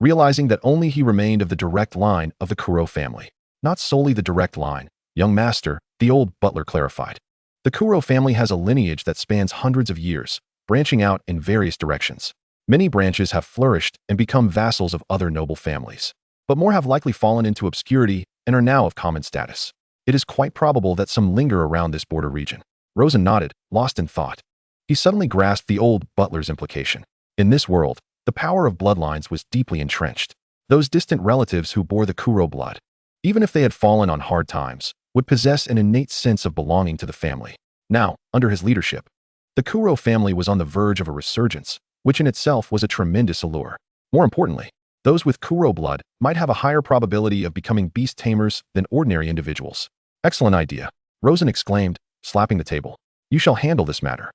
realizing that only he remained of the direct line of the Kuro family. Not solely the direct line, young master, the old butler clarified. The Kuro family has a lineage that spans hundreds of years, branching out in various directions. Many branches have flourished and become vassals of other noble families, but more have likely fallen into obscurity and are now of common status. It is quite probable that some linger around this border region. Rosen nodded, lost in thought. He suddenly grasped the old butler's implication. In this world, the power of bloodlines was deeply entrenched. Those distant relatives who bore the Kuro blood, even if they had fallen on hard times, would possess an innate sense of belonging to the family. Now, under his leadership, the Kuro family was on the verge of a resurgence, which in itself was a tremendous allure. More importantly, Those with Kuro blood might have a higher probability of becoming beast tamers than ordinary individuals. Excellent idea, Rosen exclaimed, slapping the table. You shall handle this matter.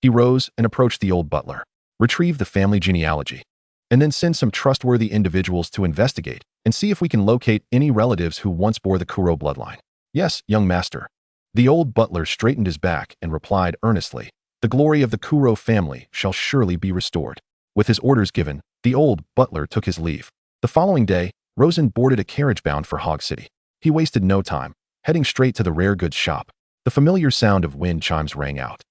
He rose and approached the old butler, retrieved the family genealogy, and then send some trustworthy individuals to investigate and see if we can locate any relatives who once bore the Kuro bloodline. Yes, young master. The old butler straightened his back and replied earnestly, the glory of the Kuro family shall surely be restored. With his orders given, the old butler took his leave. The following day, Rosen boarded a carriage bound for Hog City. He wasted no time, heading straight to the rare goods shop. The familiar sound of wind chimes rang out,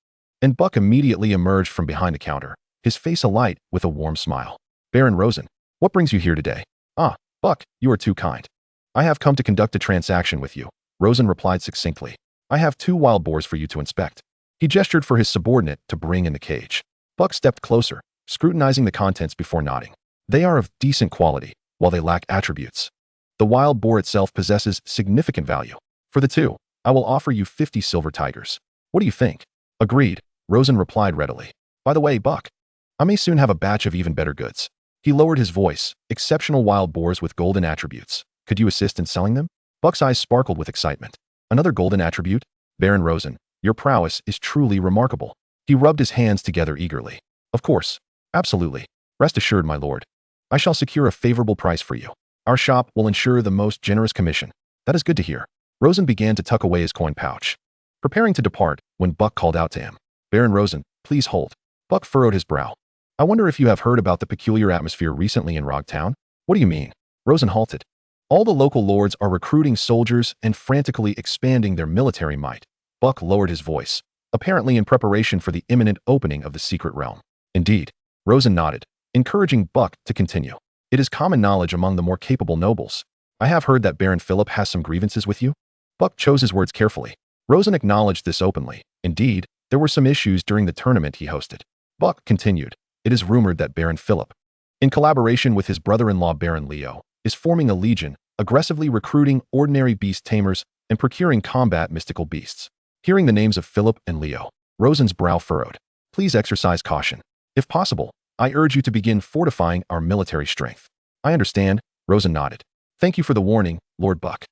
and Buck immediately emerged from behind the counter, his face alight with a warm smile. Baron Rosen, what brings you here today? Ah, Buck, you are too kind. I have come to conduct a transaction with you, Rosen replied succinctly. I have 2 wild boars for you to inspect. He gestured for his subordinate to bring in the cage. Buck stepped closer, scrutinizing the contents before nodding. They are of decent quality, while they lack attributes. The wild boar itself possesses significant value. For the 2, I will offer you 50 silver tigers. What do you think? Agreed, Rosen replied readily. By the way, Buck, I may soon have a batch of even better goods. He lowered his voice, exceptional wild boars with golden attributes. Could you assist in selling them? Buck's eyes sparkled with excitement. Another golden attribute? Baron Rosen, your prowess is truly remarkable. He rubbed his hands together eagerly. Of course. Absolutely. Rest assured, my lord. I shall secure a favorable price for you. Our shop will ensure the most generous commission. That is good to hear. Rosen began to tuck away his coin pouch, preparing to depart when Buck called out to him. Baron Rosen, please hold. Buck furrowed his brow. I wonder if you have heard about the peculiar atmosphere recently in Rog Town? What do you mean? Rosen halted. All the local lords are recruiting soldiers and frantically expanding their military might. Buck lowered his voice, apparently in preparation for the imminent opening of the secret realm. Indeed. Rosen nodded, encouraging Buck to continue. It is common knowledge among the more capable nobles. I have heard that Baron Philip has some grievances with you. Buck chose his words carefully. Rosen acknowledged this openly. Indeed, there were some issues during the tournament he hosted. Buck continued. It is rumored that Baron Philip, in collaboration with his brother-in-law Baron Leo, is forming a legion, aggressively recruiting ordinary beast tamers and procuring combat mystical beasts. Hearing the names of Philip and Leo, Rosen's brow furrowed. Please exercise caution. If possible, I urge you to begin fortifying our military strength. I understand, Rosen nodded. Thank you for the warning, Lord Buck.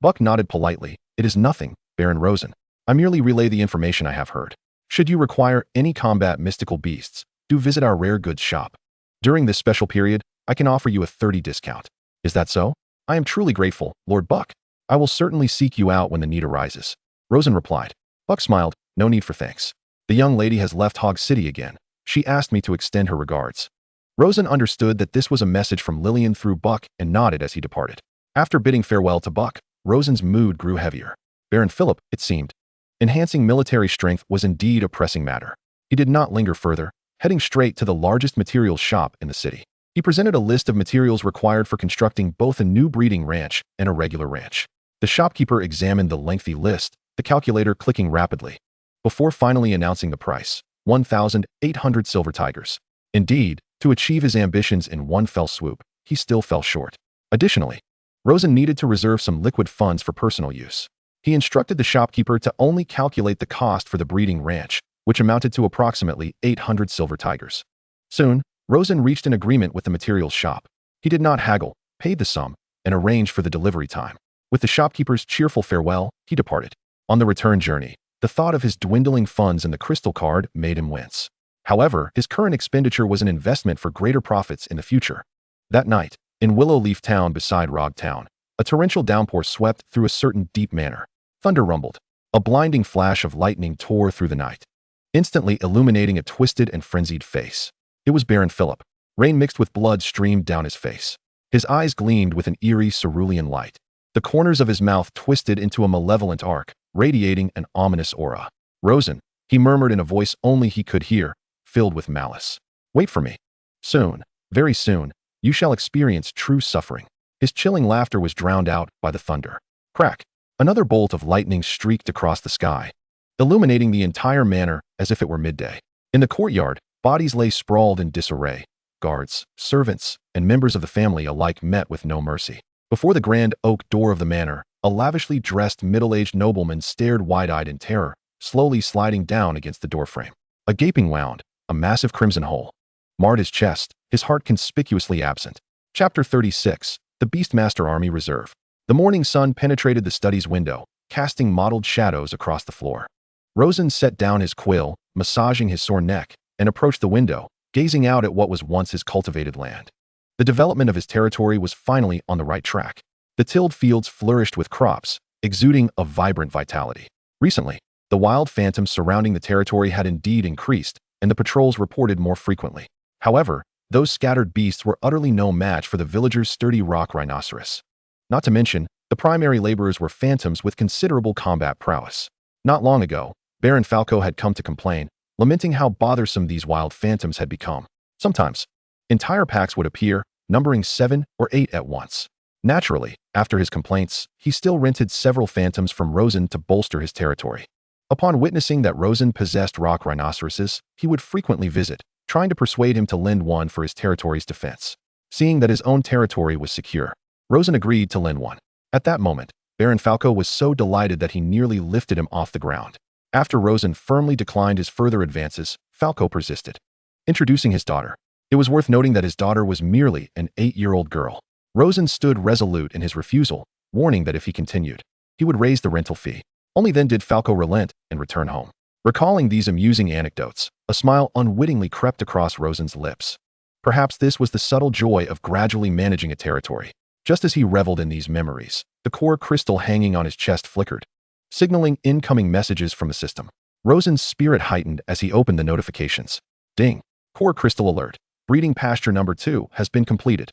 Buck nodded politely. It is nothing, Baron Rosen. I merely relay the information I have heard. Should you require any combat mystical beasts, do visit our rare goods shop. During this special period, I can offer you a 30% discount. Is that so? I am truly grateful, Lord Buck. I will certainly seek you out when the need arises. Rosen replied. Buck smiled. No need for thanks. The young lady has left Hog City again. She asked me to extend her regards. Rosen understood that this was a message from Lillian through Buck and nodded as he departed. After bidding farewell to Buck, Rosen's mood grew heavier. Baron Philip, it seemed. Enhancing military strength was indeed a pressing matter. He did not linger further, heading straight to the largest materials shop in the city. He presented a list of materials required for constructing both a new breeding ranch and a regular ranch. The shopkeeper examined the lengthy list, the calculator clicking rapidly, before finally announcing the price. 1,800 silver tigers. Indeed, to achieve his ambitions in one fell swoop, he still fell short. Additionally, Rosen needed to reserve some liquid funds for personal use. He instructed the shopkeeper to only calculate the cost for the breeding ranch, which amounted to approximately 800 silver tigers. Soon, Rosen reached an agreement with the materials shop. He did not haggle, paid the sum, and arranged for the delivery time. With the shopkeeper's cheerful farewell, he departed. On the return journey, the thought of his dwindling funds in the crystal card made him wince. However, his current expenditure was an investment for greater profits in the future. That night, in Willowleaf Town beside Rog Town, a torrential downpour swept through a certain deep manor. Thunder rumbled. A blinding flash of lightning tore through the night, instantly illuminating a twisted and frenzied face. It was Baron Philip. Rain mixed with blood streamed down his face. His eyes gleamed with an eerie cerulean light. The corners of his mouth twisted into a malevolent arc, radiating an ominous aura. Rosen, he murmured in a voice only he could hear, filled with malice. Wait for me. Soon, very soon, you shall experience true suffering. His chilling laughter was drowned out by the thunder. Crack! Another bolt of lightning streaked across the sky, illuminating the entire manor as if it were midday. In the courtyard, bodies lay sprawled in disarray. Guards, servants, and members of the family alike met with no mercy. Before the grand oak door of the manor, a lavishly dressed middle-aged nobleman stared wide-eyed in terror, slowly sliding down against the doorframe. A gaping wound, a massive crimson hole, marred his chest, his heart conspicuously absent. Chapter 36. The Beastmaster Army Reserve. The morning sun penetrated the study's window, casting mottled shadows across the floor. Rosen set down his quill, massaging his sore neck, and approached the window, gazing out at what was once his cultivated land. The development of his territory was finally on the right track. The tilled fields flourished with crops, exuding a vibrant vitality. Recently, the wild phantoms surrounding the territory had indeed increased, and the patrols reported more frequently. However, those scattered beasts were utterly no match for the villagers' sturdy rock rhinoceros. Not to mention, the primary laborers were phantoms with considerable combat prowess. Not long ago, Baron Falco had come to complain, lamenting how bothersome these wild phantoms had become. Sometimes, entire packs would appear, numbering 7 or 8 at once. Naturally, after his complaints, he still rented several phantoms from Rosen to bolster his territory. Upon witnessing that Rosen possessed rock rhinoceroses, he would frequently visit, trying to persuade him to lend one for his territory's defense. Seeing that his own territory was secure, Rosen agreed to lend one. At that moment, Baron Falco was so delighted that he nearly lifted him off the ground. After Rosen firmly declined his further advances, Falco persisted. Introducing his daughter. It was worth noting that his daughter was merely an 8-year-old girl. Rosen stood resolute in his refusal, warning that if he continued, he would raise the rental fee. Only then did Falco relent and return home. Recalling these amusing anecdotes, a smile unwittingly crept across Rosen's lips. Perhaps this was the subtle joy of gradually managing a territory. Just as he reveled in these memories, the core crystal hanging on his chest flickered, signaling incoming messages from the system. Rosen's spirit heightened as he opened the notifications. Ding. Core crystal alert. Breeding pasture number 2 has been completed.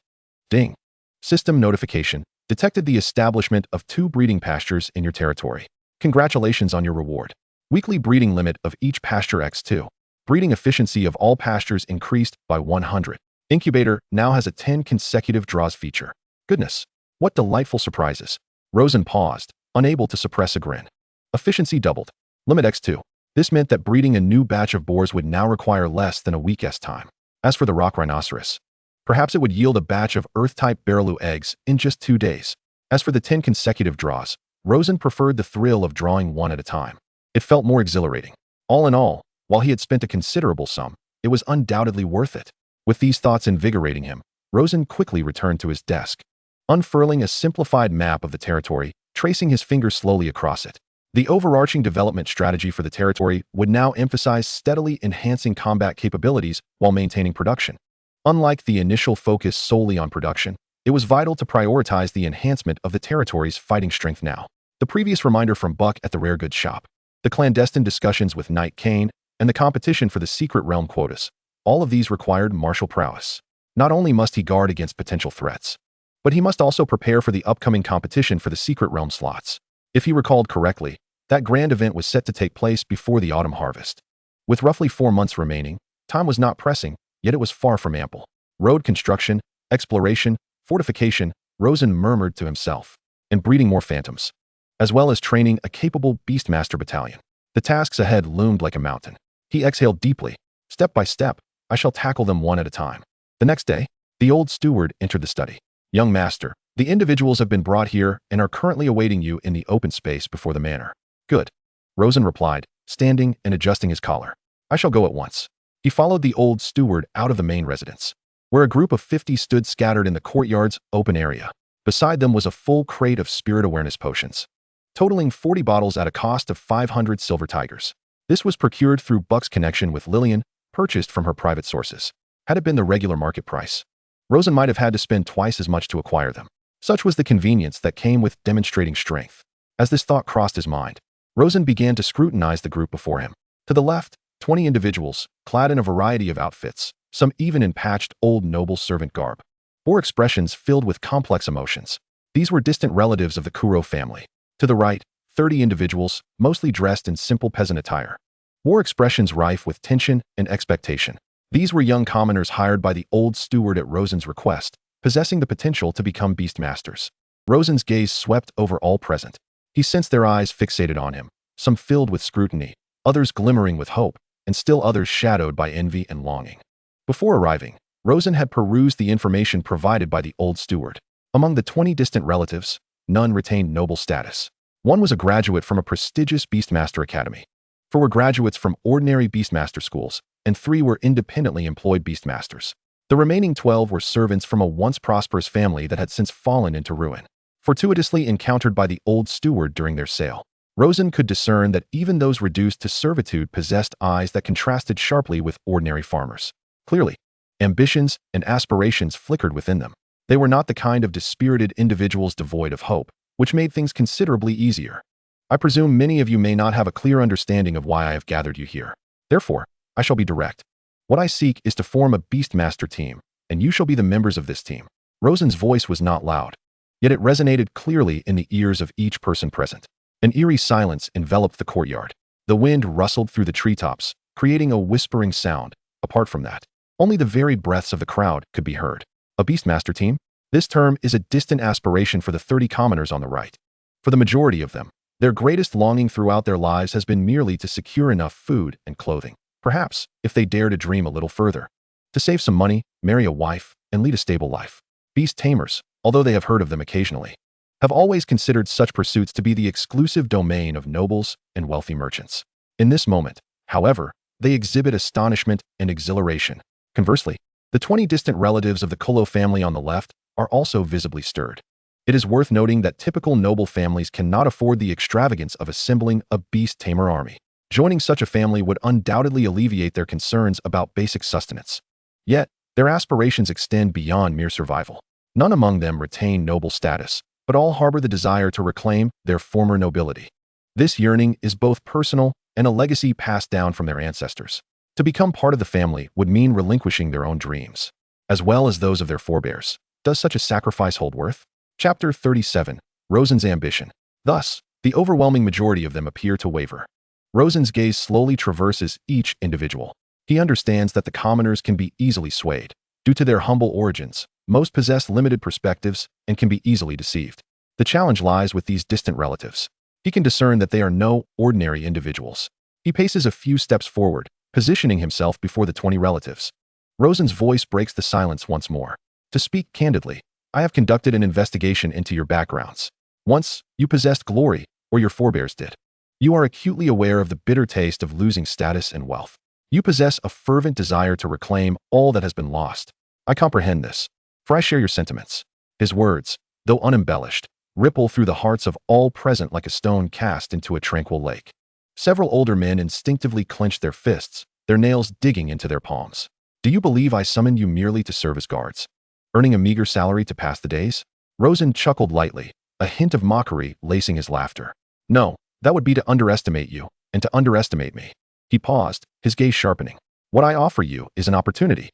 Ding. System notification. Detected the establishment of 2 breeding pastures in your territory. Congratulations on your reward. Weekly breeding limit of each pasture x2. Breeding efficiency of all pastures increased by 100. Incubator now has a 10 consecutive draws feature. Goodness, what delightful surprises. Rosen paused, unable to suppress a grin. Efficiency doubled. Limit x2. This meant that breeding a new batch of boars would now require less than a week's time. As for the rock rhinoceros, perhaps it would yield a batch of earth-type barreloo eggs in just 2 days. As for the 10 consecutive draws, Rosen preferred the thrill of drawing one at a time. It felt more exhilarating. All in all, while he had spent a considerable sum, it was undoubtedly worth it. With these thoughts invigorating him, Rosen quickly returned to his desk, unfurling a simplified map of the territory, tracing his fingers slowly across it. The overarching development strategy for the territory would now emphasize steadily enhancing combat capabilities while maintaining production. Unlike the initial focus solely on production, it was vital to prioritize the enhancement of the territory's fighting strength now. The previous reminder from Buck at the rare goods shop, the clandestine discussions with Knight Kane, and the competition for the secret realm quotas, all of these required martial prowess. Not only must he guard against potential threats, but he must also prepare for the upcoming competition for the secret realm slots. If he recalled correctly, that grand event was set to take place before the autumn harvest. With roughly 4 months remaining, time was not pressing, yet it was far from ample. Road construction, exploration, fortification, Rosen murmured to himself, and breeding more phantoms, as well as training a capable Beastmaster battalion. The tasks ahead loomed like a mountain. He exhaled deeply. Step by step, I shall tackle them one at a time. The next day, the old steward entered the study. Young master, the individuals have been brought here and are currently awaiting you in the open space before the manor. Good. Rosen replied, standing and adjusting his collar. I shall go at once. He followed the old steward out of the main residence, where a group of 50 stood scattered in the courtyard's open area. Beside them was a full crate of spirit awareness potions, totaling 40 bottles at a cost of 500 silver tigers. This was procured through Buck's connection with Lillian, purchased from her private sources. Had it been the regular market price, Rosen might have had to spend twice as much to acquire them. Such was the convenience that came with demonstrating strength. As this thought crossed his mind, Rosen began to scrutinize the group before him. To the left, 20 individuals, clad in a variety of outfits, some even in patched old noble servant garb, bore expressions filled with complex emotions. These were distant relatives of the Kuro family. To the right, 30 individuals, mostly dressed in simple peasant attire, wore expressions rife with tension and expectation. These were young commoners hired by the old steward at Rosen's request, possessing the potential to become beastmasters. Rosen's gaze swept over all present. He sensed their eyes fixated on him, some filled with scrutiny, others glimmering with hope, and still others shadowed by envy and longing. Before arriving, Rosen had perused the information provided by the old steward. Among the 20 distant relatives, none retained noble status. One was a graduate from a prestigious Beastmaster Academy. 4 were graduates from ordinary Beastmaster schools, and 3 were independently employed Beastmasters. The remaining 12 were servants from a once prosperous family that had since fallen into ruin, fortuitously encountered by the old steward during their sale. Rosen could discern that even those reduced to servitude possessed eyes that contrasted sharply with ordinary farmers. Clearly, ambitions and aspirations flickered within them. They were not the kind of dispirited individuals devoid of hope, which made things considerably easier. I presume many of you may not have a clear understanding of why I have gathered you here. Therefore, I shall be direct. What I seek is to form a Beastmaster team, and you shall be the members of this team. Rosen's voice was not loud, yet it resonated clearly in the ears of each person present. An eerie silence enveloped the courtyard. The wind rustled through the treetops, creating a whispering sound. Apart from that, only the varied breaths of the crowd could be heard. A Beastmaster team? This term is a distant aspiration for the 30 commoners on the right. For the majority of them, their greatest longing throughout their lives has been merely to secure enough food and clothing. Perhaps, if they dare to dream a little further, to save some money, marry a wife, and lead a stable life. Beast tamers, although they have heard of them occasionally, have always considered such pursuits to be the exclusive domain of nobles and wealthy merchants. In this moment, however, they exhibit astonishment and exhilaration. Conversely, the 20 distant relatives of the Kolo family on the left are also visibly stirred. It is worth noting that typical noble families cannot afford the extravagance of assembling a beast tamer army. Joining such a family would undoubtedly alleviate their concerns about basic sustenance. Yet, their aspirations extend beyond mere survival. None among them retain noble status, but all harbor the desire to reclaim their former nobility. This yearning is both personal and a legacy passed down from their ancestors. To become part of the family would mean relinquishing their own dreams, as well as those of their forebears. Does such a sacrifice hold worth? Chapter 37. Rosen's ambition. Thus, the overwhelming majority of them appear to waver. Rosen's gaze slowly traverses each individual. He understands that the commoners can be easily swayed. Due to their humble origins, most possess limited perspectives and can be easily deceived. The challenge lies with these distant relatives. He can discern that they are no ordinary individuals. He paces a few steps forward, positioning himself before the 20 relatives. Rosen's voice breaks the silence once more. To speak candidly, I have conducted an investigation into your backgrounds. Once, you possessed glory, or your forebears did. You are acutely aware of the bitter taste of losing status and wealth. You possess a fervent desire to reclaim all that has been lost. I comprehend this, for I share your sentiments. His words, though unembellished, ripple through the hearts of all present like a stone cast into a tranquil lake. Several older men instinctively clenched their fists, their nails digging into their palms. Do you believe I summoned you merely to serve as guards, earning a meager salary to pass the days? Rosen chuckled lightly, a hint of mockery lacing his laughter. No, that would be to underestimate you, and to underestimate me. He paused, his gaze sharpening. What I offer you is an opportunity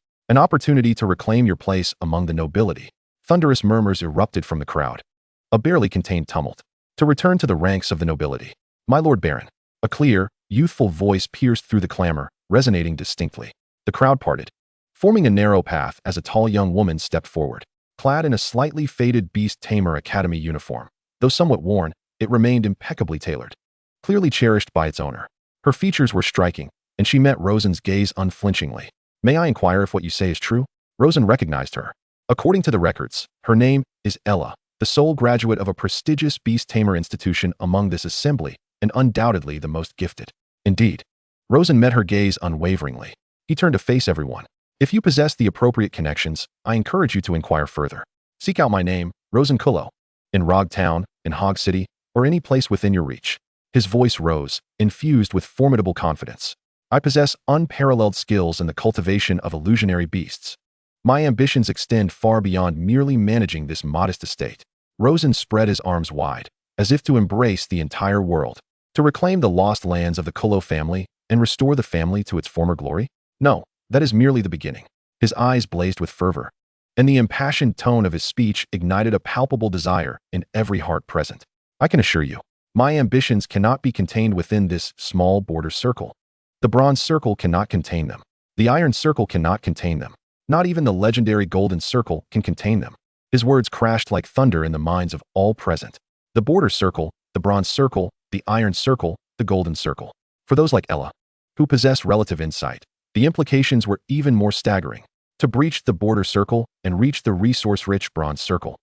to reclaim your place among the nobility. Thunderous murmurs erupted from the crowd, a barely contained tumult. To return to the ranks of the nobility. My Lord Baron. A clear, youthful voice pierced through the clamor, resonating distinctly. The crowd parted, forming a narrow path as a tall young woman stepped forward. Clad in a slightly faded Beast Tamer Academy uniform, though somewhat worn, it remained impeccably tailored, clearly cherished by its owner. Her features were striking, and she met Rosen's gaze unflinchingly. May I inquire if what you say is true? Rosen recognized her. According to the records, her name is Ella, the sole graduate of a prestigious Beast Tamer institution among this assembly, and undoubtedly the most gifted. Indeed. Rosen met her gaze unwaveringly. He turned to face everyone. If you possess the appropriate connections, I encourage you to inquire further. Seek out my name, Rosen Kullo, in Rog Town, in Hog City, or any place within your reach. His voice rose, infused with formidable confidence. I possess unparalleled skills in the cultivation of illusionary beasts. My ambitions extend far beyond merely managing this modest estate. Rosen spread his arms wide, as if to embrace the entire world. To reclaim the lost lands of the Kullo family and restore the family to its former glory? No, that is merely the beginning. His eyes blazed with fervor, and the impassioned tone of his speech ignited a palpable desire in every heart present. I can assure you, my ambitions cannot be contained within this small border circle. The bronze circle cannot contain them. The iron circle cannot contain them. Not even the legendary golden circle can contain them. His words crashed like thunder in the minds of all present. The border circle, the bronze circle, the iron circle, the golden circle. For those like Ella, who possess relative insight, the implications were even more staggering. To breach the border circle and reach the resource-rich bronze circle,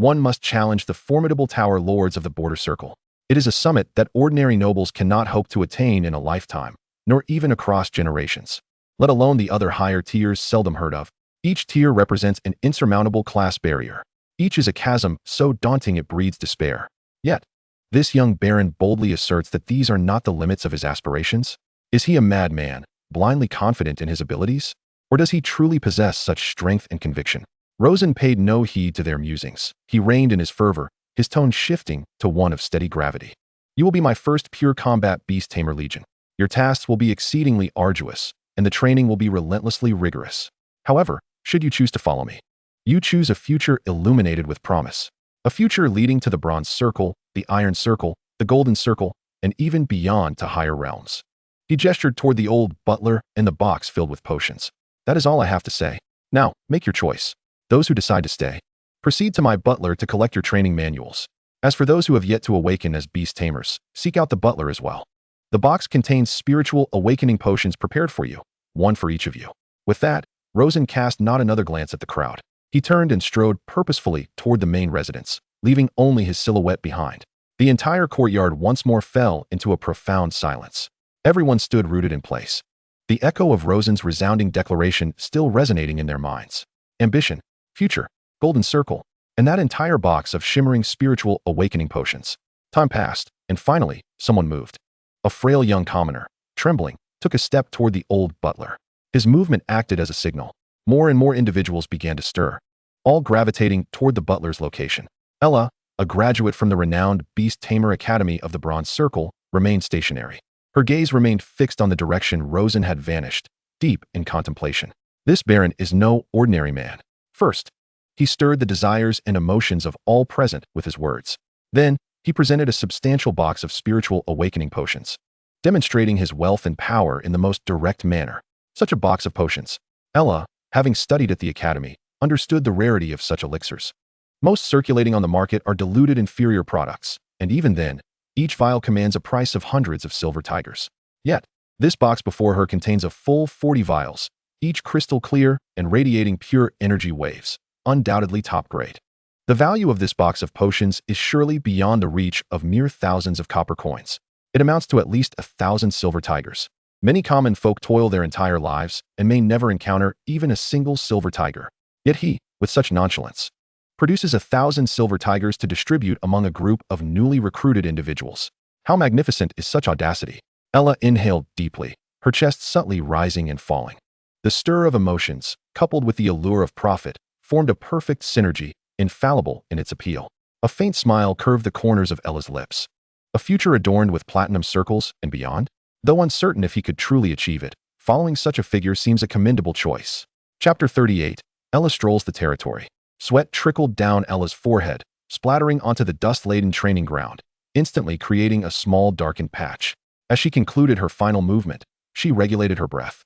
one must challenge the formidable tower lords of the border circle. It is a summit that ordinary nobles cannot hope to attain in a lifetime, nor even across generations, let alone the other higher tiers seldom heard of. Each tier represents an insurmountable class barrier. Each is a chasm so daunting it breeds despair. Yet, this young baron boldly asserts that these are not the limits of his aspirations. Is he a madman, blindly confident in his abilities? Or does he truly possess such strength and conviction? Rosen paid no heed to their musings. He reigned in his fervor, his tone shifting to one of steady gravity. You will be my first pure combat beast tamer legion. Your tasks will be exceedingly arduous, and the training will be relentlessly rigorous. However, should you choose to follow me, you choose a future illuminated with promise. A future leading to the bronze circle, the iron circle, the golden circle, and even beyond to higher realms. He gestured toward the old butler and the box filled with potions. That is all I have to say. Now, make your choice. Those who decide to stay, proceed to my butler to collect your training manuals. As for those who have yet to awaken as beast tamers, seek out the butler as well. The box contains spiritual awakening potions prepared for you, one for each of you. With that, Rosen cast not another glance at the crowd. He turned and strode purposefully toward the main residence, leaving only his silhouette behind. The entire courtyard once more fell into a profound silence. Everyone stood rooted in place, the echo of Rosen's resounding declaration still resonating in their minds. Ambition, future, golden circle, and that entire box of shimmering spiritual awakening potions. Time passed, and finally, someone moved. A frail young commoner, trembling, took a step toward the old butler. His movement acted as a signal. More and more individuals began to stir, all gravitating toward the butler's location. Ella, a graduate from the renowned Beast Tamer Academy of the Bronze Circle, remained stationary. Her gaze remained fixed on the direction Rosen had vanished, deep in contemplation. This baron is no ordinary man. First, he stirred the desires and emotions of all present with his words. Then, he presented a substantial box of spiritual awakening potions, demonstrating his wealth and power in the most direct manner. Such a box of potions. Ella, having studied at the academy, understood the rarity of such elixirs. Most circulating on the market are diluted inferior products, and even then, each vial commands a price of hundreds of silver tigers. Yet, this box before her contains a full 40 vials, each crystal clear and radiating pure energy waves, undoubtedly top grade. The value of this box of potions is surely beyond the reach of mere thousands of copper coins. It amounts to at least 1,000 silver tigers. Many common folk toil their entire lives and may never encounter even a single silver tiger. Yet he, with such nonchalance, produces 1,000 silver tigers to distribute among a group of newly recruited individuals. How magnificent is such audacity? Ella inhaled deeply, her chest subtly rising and falling. The stir of emotions, coupled with the allure of profit, formed a perfect synergy, infallible in its appeal. A faint smile curved the corners of Ella's lips. A future adorned with platinum circles and beyond? Though uncertain if he could truly achieve it, following such a figure seems a commendable choice. Chapter 38. Ella strolls the territory. Sweat trickled down Ella's forehead, splattering onto the dust-laden training ground, instantly creating a small darkened patch. As she concluded her final movement, she regulated her breath,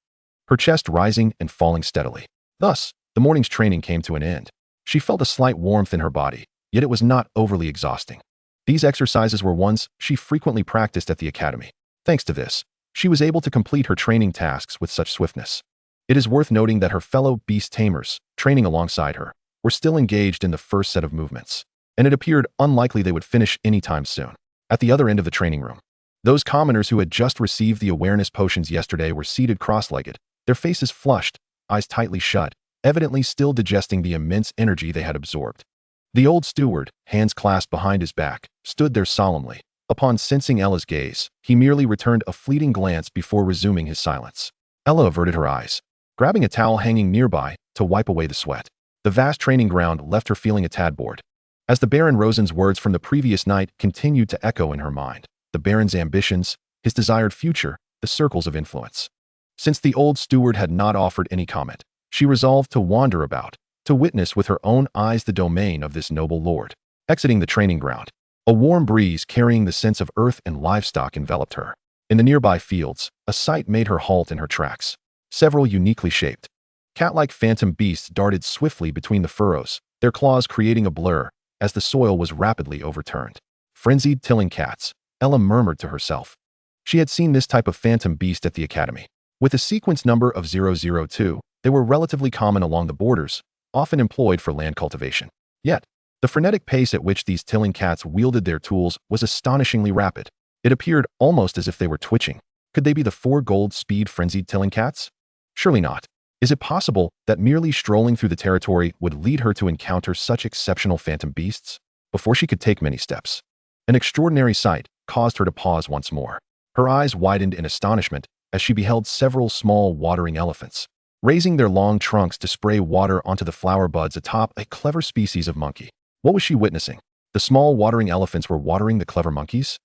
her chest rising and falling steadily. Thus, the morning's training came to an end. She felt a slight warmth in her body, yet it was not overly exhausting. These exercises were ones she frequently practiced at the academy. Thanks to this, she was able to complete her training tasks with such swiftness. It is worth noting that her fellow beast tamers, training alongside her, were still engaged in the first set of movements, and it appeared unlikely they would finish anytime soon. At the other end of the training room, those commoners who had just received the awareness potions yesterday were seated cross-legged, their faces flushed, eyes tightly shut, evidently still digesting the immense energy they had absorbed. The old steward, hands clasped behind his back, stood there solemnly. Upon sensing Ella's gaze, he merely returned a fleeting glance before resuming his silence. Ella averted her eyes, grabbing a towel hanging nearby to wipe away the sweat. The vast training ground left her feeling a tad bored. As the Baron Rosen's words from the previous night continued to echo in her mind, the Baron's ambitions, his desired future, the circles of influence. Since the old steward had not offered any comment, she resolved to wander about, to witness with her own eyes the domain of this noble lord. Exiting the training ground, a warm breeze carrying the scents of earth and livestock enveloped her. In the nearby fields, a sight made her halt in her tracks. Several uniquely shaped, cat-like phantom beasts darted swiftly between the furrows, their claws creating a blur as the soil was rapidly overturned. Frenzied tilling cats, Ella murmured to herself. She had seen this type of phantom beast at the academy. With a sequence number of 002, they were relatively common along the borders, often employed for land cultivation. Yet, the frenetic pace at which these tilling cats wielded their tools was astonishingly rapid. It appeared almost as if they were twitching. Could they be the 4 gold speed frenzied tilling cats? Surely not. Is it possible that merely strolling through the territory would lead her to encounter such exceptional phantom beasts? Before she could take many steps, an extraordinary sight caused her to pause once more. Her eyes widened in astonishment as she beheld several small watering elephants, raising their long trunks to spray water onto the flower buds atop a clever species of monkey. What was she witnessing? The small watering elephants were watering the clever monkeys?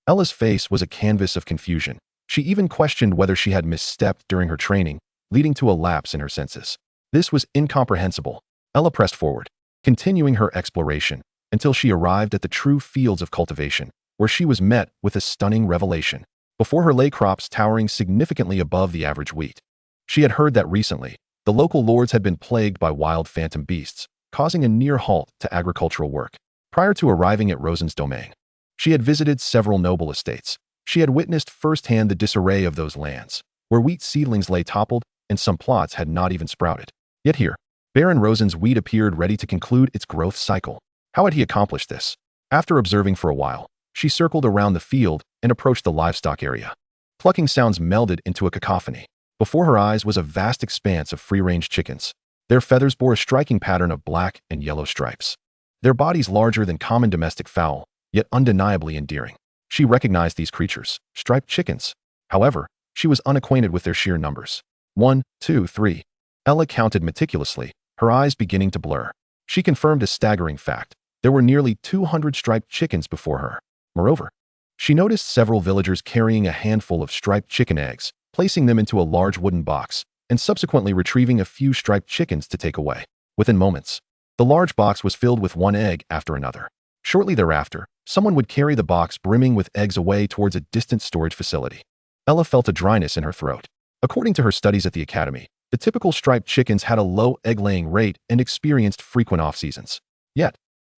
Ella's face was a canvas of confusion. She even questioned whether she had misstepped during her training, leading to a lapse in her senses. This was incomprehensible. Ella pressed forward, continuing her exploration, until she arrived at the true fields of cultivation, where she was met with a stunning revelation. Before her lay crops towering significantly above the average wheat. She had heard that recently, the local lords had been plagued by wild phantom beasts, causing a near halt to agricultural work. Prior to arriving at Rosen's domain, she had visited several noble estates. She had witnessed firsthand the disarray of those lands, where wheat seedlings lay toppled and some plots had not even sprouted. Yet here, Baron Rosen's wheat appeared ready to conclude its growth cycle. How had he accomplished this? After observing for a while, she circled around the field and approached the livestock area. Clucking sounds melded into a cacophony. Before her eyes was a vast expanse of free-range chickens. Their feathers bore a striking pattern of black and yellow stripes. Their bodies larger than common domestic fowl, yet undeniably endearing. She recognized these creatures, striped chickens. However, she was unacquainted with their sheer numbers. 1, 2, 3. Ella counted meticulously, her eyes beginning to blur. She confirmed a staggering fact. There were nearly 200 striped chickens before her. Moreover, she noticed several villagers carrying a handful of striped chicken eggs, placing them into a large wooden box, and subsequently retrieving a few striped chickens to take away. Within moments, the large box was filled with one egg after another. Shortly thereafter, someone would carry the box brimming with eggs away towards a distant storage facility. Ella felt a dryness in her throat. According to her studies at the academy, the typical striped chickens had a low egg-laying rate and experienced frequent off-seasons. Yet,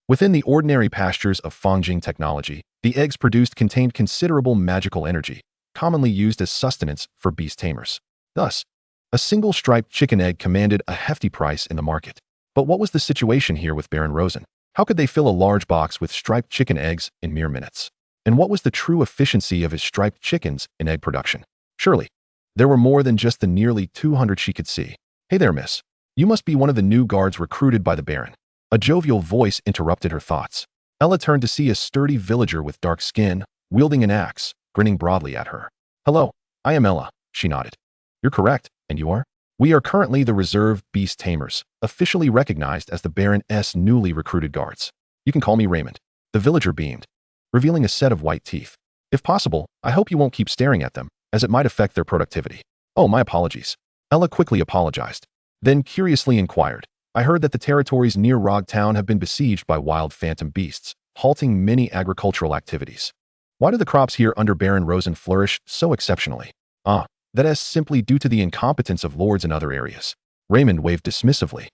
within the ordinary pastures of Fangjing technology, the eggs produced contained considerable magical energy, commonly used as sustenance for beast tamers. Thus, a single striped chicken egg commanded a hefty price in the market. But what was the situation here with Baron Rosen? How could they fill a large box with striped chicken eggs in mere minutes? And what was the true efficiency of his striped chickens in egg production? Surely, there were more than just the nearly 200 she could see. Hey there, miss. You must be one of the new guards recruited by the Baron. A jovial voice interrupted her thoughts. Ella turned to see a sturdy villager with dark skin, wielding an axe, grinning broadly at her. Hello, I am Ella, she nodded. You're correct, and you are? We are currently the reserve beast tamers, officially recognized as the Baron's newly recruited guards. You can call me Raymond. The villager beamed, revealing a set of white teeth. If possible, I hope you won't keep staring at them, as it might affect their productivity. Oh, my apologies. Ella quickly apologized, then curiously inquired. I heard that the territories near Rog Town have been besieged by wild phantom beasts, halting many agricultural activities. Why do the crops here under Baron Rosen flourish so exceptionally? That is simply due to the incompetence of lords in other areas. Raymond waved dismissively,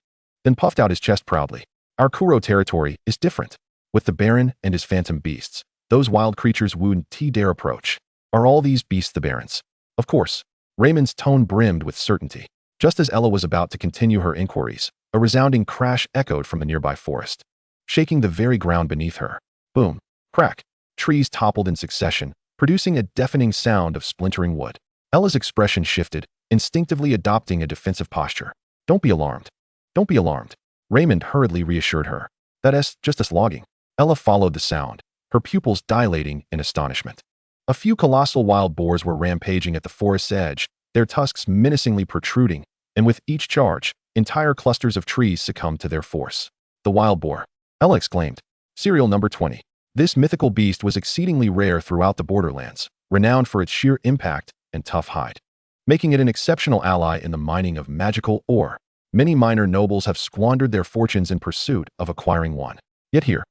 then puffed out his chest proudly. Our Kuro territory is different. With the Baron and his phantom beasts, those wild creatures wouldn't dare approach. Are all these beasts the Baron's? Of course. Raymond's tone brimmed with certainty. Just as Ella was about to continue her inquiries, a resounding crash echoed from the nearby forest, shaking the very ground beneath her. Boom, crack. Trees toppled in succession, producing a deafening sound of splintering wood. Ella's expression shifted, instinctively adopting a defensive posture. Don't be alarmed. Don't be alarmed. Raymond hurriedly reassured her. That's just us logging. Ella followed the sound, her pupils dilating in astonishment. A few colossal wild boars were rampaging at the forest's edge, their tusks menacingly protruding, and with each charge, entire clusters of trees succumbed to their force. The wild boar, Ella exclaimed. Serial number 20. This mythical beast was exceedingly rare throughout the borderlands, renowned for its sheer impact and tough hide, making it an exceptional ally in the mining of magical ore. Many minor nobles have squandered their fortunes in pursuit of acquiring one. Yet here,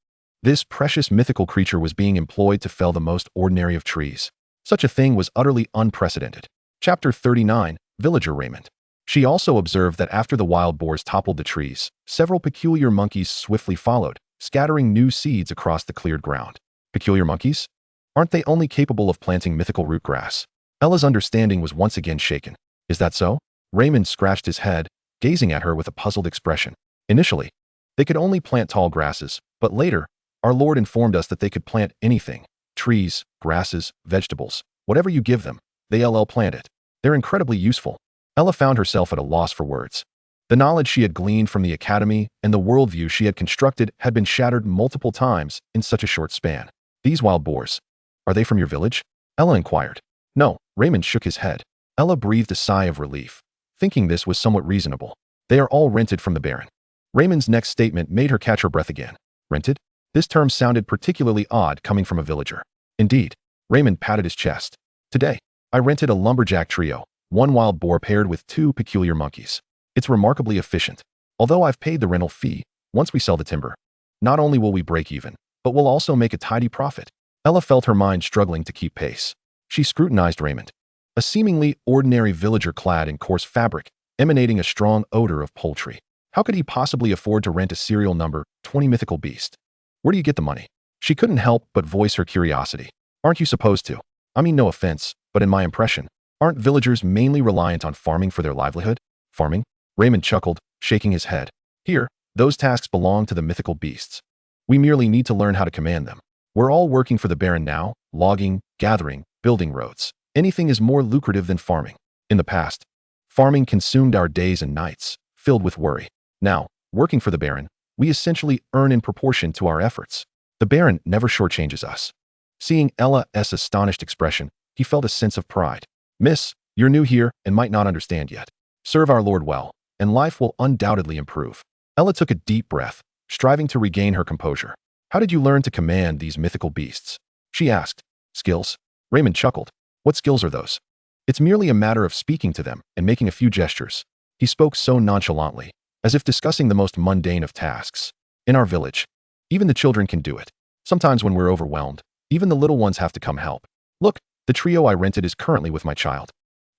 this precious mythical creature was being employed to fell the most ordinary of trees. Such a thing was utterly unprecedented. Chapter 39, Villager Raymond. She also observed that after the wild boars toppled the trees, several peculiar monkeys swiftly followed, scattering new seeds across the cleared ground. Peculiar monkeys? Aren't they only capable of planting mythical root grass? Ella's understanding was once again shaken. Is that so? Raymond scratched his head, gazing at her with a puzzled expression. Initially, they could only plant tall grasses, but later, our Lord informed us that they could plant anything. Trees, grasses, vegetables. Whatever you give them, they'll plant it. They're incredibly useful. Ella found herself at a loss for words. The knowledge she had gleaned from the academy and the worldview she had constructed had been shattered multiple times in such a short span. These wild boars, are they from your village? Ella inquired. No, Raymond shook his head. Ella breathed a sigh of relief, thinking this was somewhat reasonable. They are all rented from the Baron. Raymond's next statement made her catch her breath again. Rented? This term sounded particularly odd coming from a villager. Indeed, Raymond patted his chest. Today, I rented a lumberjack trio, one wild boar paired with two peculiar monkeys. It's remarkably efficient. Although I've paid the rental fee, once we sell the timber, not only will we break even, but we'll also make a tidy profit. Ella felt her mind struggling to keep pace. She scrutinized Raymond, a seemingly ordinary villager clad in coarse fabric, emanating a strong odor of poultry. How could he possibly afford to rent a serial number 20 mythical beast? Where do you get the money? She couldn't help but voice her curiosity. Aren't you supposed to? I mean no offense, but in my impression, aren't villagers mainly reliant on farming for their livelihood? Farming? Raymond chuckled, shaking his head. Here, those tasks belong to the mythical beasts. We merely need to learn how to command them. We're all working for the Baron now, logging, gathering, building roads. Anything is more lucrative than farming. In the past, farming consumed our days and nights, filled with worry. Now, working for the Baron, we essentially earn in proportion to our efforts. The Baron never shortchanges us. Seeing Ella's astonished expression, he felt a sense of pride. Miss, you're new here and might not understand yet. Serve our Lord well, and life will undoubtedly improve. Ella took a deep breath, striving to regain her composure. How did you learn to command these mythical beasts? She asked. Skills? Raymond chuckled. What skills are those? It's merely a matter of speaking to them and making a few gestures. He spoke so nonchalantly, as if discussing the most mundane of tasks. In our village, even the children can do it. Sometimes when we're overwhelmed, even the little ones have to come help. Look, the trio I rented is currently with my child,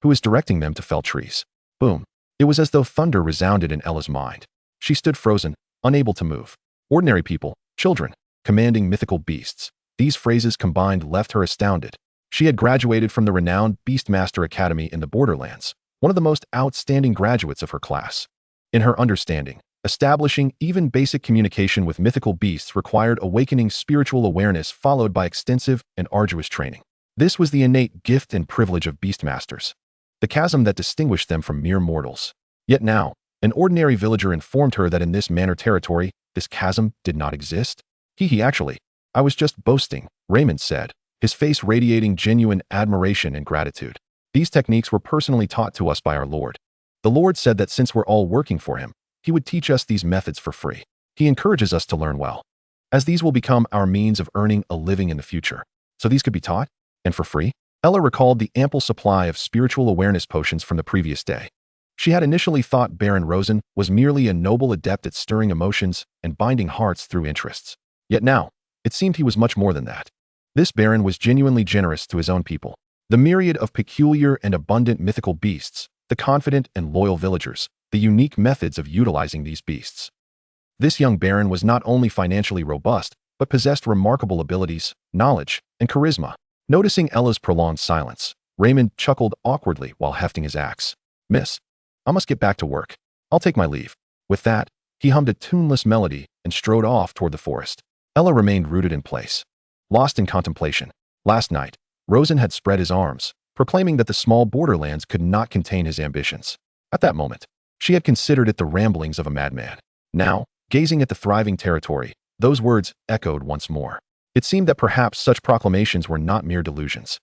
who is directing them to fell trees. Boom. It was as though thunder resounded in Ella's mind. She stood frozen, unable to move. Ordinary people, children, commanding mythical beasts. These phrases combined left her astounded. She had graduated from the renowned Beastmaster Academy in the Borderlands, one of the most outstanding graduates of her class. In her understanding, establishing even basic communication with mythical beasts required awakening spiritual awareness followed by extensive and arduous training. This was the innate gift and privilege of Beastmasters, the chasm that distinguished them from mere mortals. Yet now, an ordinary villager informed her that in this manor territory, this chasm did not exist. Actually, I was just boasting, Raymond said, his face radiating genuine admiration and gratitude. These techniques were personally taught to us by our Lord. The Lord said that since we're all working for him, he would teach us these methods for free. He encourages us to learn well, as these will become our means of earning a living in the future. So these could be taught, and for free? Ella recalled the ample supply of spiritual awareness potions from the previous day. She had initially thought Baron Rosen was merely a noble adept at stirring emotions and binding hearts through interests. Yet now, it seemed he was much more than that. This Baron was genuinely generous to his own people. The myriad of peculiar and abundant mythical beasts, the confident and loyal villagers, the unique methods of utilizing these beasts. This young Baron was not only financially robust, but possessed remarkable abilities, knowledge, and charisma. Noticing Ella's prolonged silence, Raymond chuckled awkwardly while hefting his axe. Miss, I must get back to work. I'll take my leave. With that, he hummed a tuneless melody and strode off toward the forest. Ella remained rooted in place, lost in contemplation. Last night, Rosen had spread his arms, proclaiming that the small borderlands could not contain his ambitions. At that moment, she had considered it the ramblings of a madman. Now, gazing at the thriving territory, those words echoed once more. It seemed that perhaps such proclamations were not mere delusions.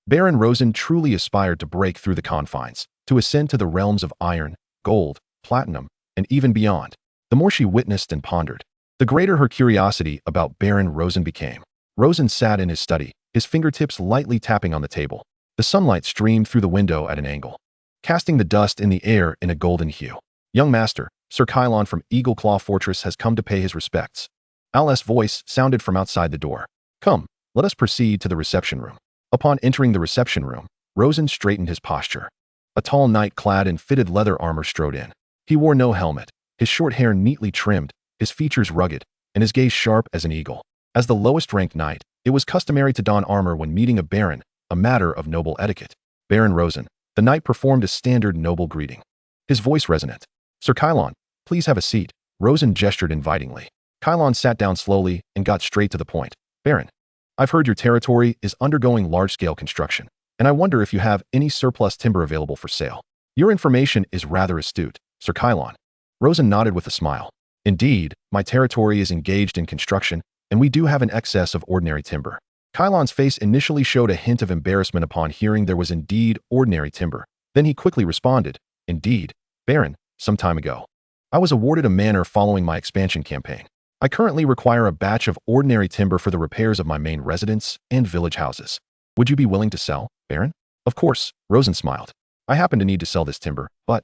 Baron Rosen truly aspired to break through the confines, to ascend to the realms of iron, gold, platinum, and even beyond. The more she witnessed and pondered, the greater her curiosity about Baron Rosen became. Rosen sat in his study, his fingertips lightly tapping on the table. The sunlight streamed through the window at an angle, casting the dust in the air in a golden hue. Young master, Sir Kylon from Eagle Claw Fortress has come to pay his respects. Al's voice sounded from outside the door. Come, let us proceed to the reception room. Upon entering the reception room, Rosen straightened his posture. A tall knight clad in fitted leather armor strode in. He wore no helmet, his short hair neatly trimmed, his features rugged, and his gaze sharp as an eagle. As the lowest-ranked knight, it was customary to don armor when meeting a baron, a matter of noble etiquette. Baron Rosen, the knight performed a standard noble greeting. His voice resonant. Sir Kylon, please have a seat. Rosen gestured invitingly. Kylon sat down slowly and got straight to the point. Baron, I've heard your territory is undergoing large-scale construction, and I wonder if you have any surplus timber available for sale. Your information is rather astute, Sir Kylon. Rosen nodded with a smile. Indeed, my territory is engaged in construction, and we do have an excess of ordinary timber. Kylon's face initially showed a hint of embarrassment upon hearing there was indeed ordinary timber. Then he quickly responded, Indeed, Baron, some time ago. I was awarded a manor following my expansion campaign. I currently require a batch of ordinary timber for the repairs of my main residence and village houses. Would you be willing to sell, Baron? Of course, Rosen smiled. I happen to need to sell this timber, but…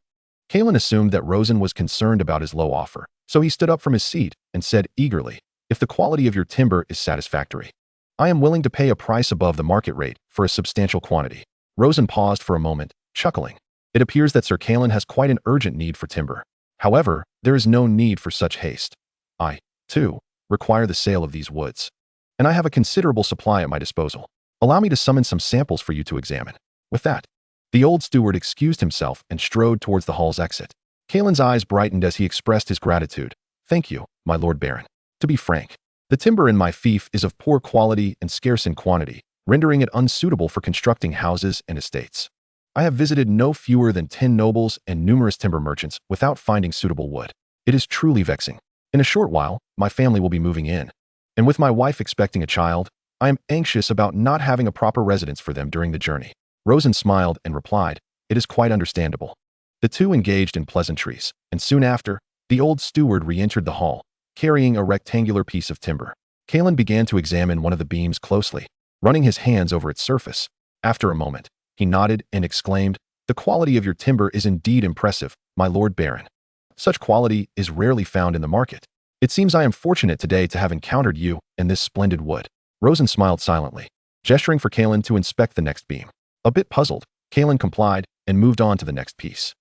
Kalen assumed that Rosen was concerned about his low offer, so he stood up from his seat and said eagerly, If the quality of your timber is satisfactory, I am willing to pay a price above the market rate for a substantial quantity. Rosen paused for a moment, chuckling. It appears that Sir Kalen has quite an urgent need for timber. However, there is no need for such haste. I, too, require the sale of these woods, and I have a considerable supply at my disposal. Allow me to summon some samples for you to examine. With that, the old steward excused himself and strode towards the hall's exit. Kalen's eyes brightened as he expressed his gratitude. Thank you, my Lord Baron. To be frank, the timber in my fief is of poor quality and scarce in quantity, rendering it unsuitable for constructing houses and estates. I have visited no fewer than 10 nobles and numerous timber merchants without finding suitable wood. It is truly vexing. In a short while, my family will be moving in, and with my wife expecting a child, I am anxious about not having a proper residence for them during the journey. Rosen smiled and replied, It is quite understandable. The two engaged in pleasantries, and soon after, the old steward re-entered the hall, carrying a rectangular piece of timber. Kalen began to examine one of the beams closely, running his hands over its surface. After a moment, he nodded and exclaimed, The quality of your timber is indeed impressive, my Lord Baron. Such quality is rarely found in the market. It seems I am fortunate today to have encountered you and this splendid wood. Rosen smiled silently, gesturing for Kalen to inspect the next beam. A bit puzzled, Kalen complied and moved on to the next piece.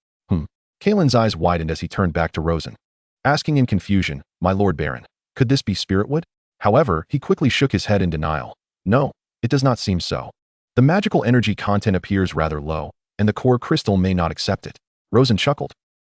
Kalen's eyes widened as he turned back to Rosen, asking in confusion, My Lord Baron, could this be spirit wood? However, he quickly shook his head in denial. No, it does not seem so. The magical energy content appears rather low, and the core crystal may not accept it. Rosen chuckled.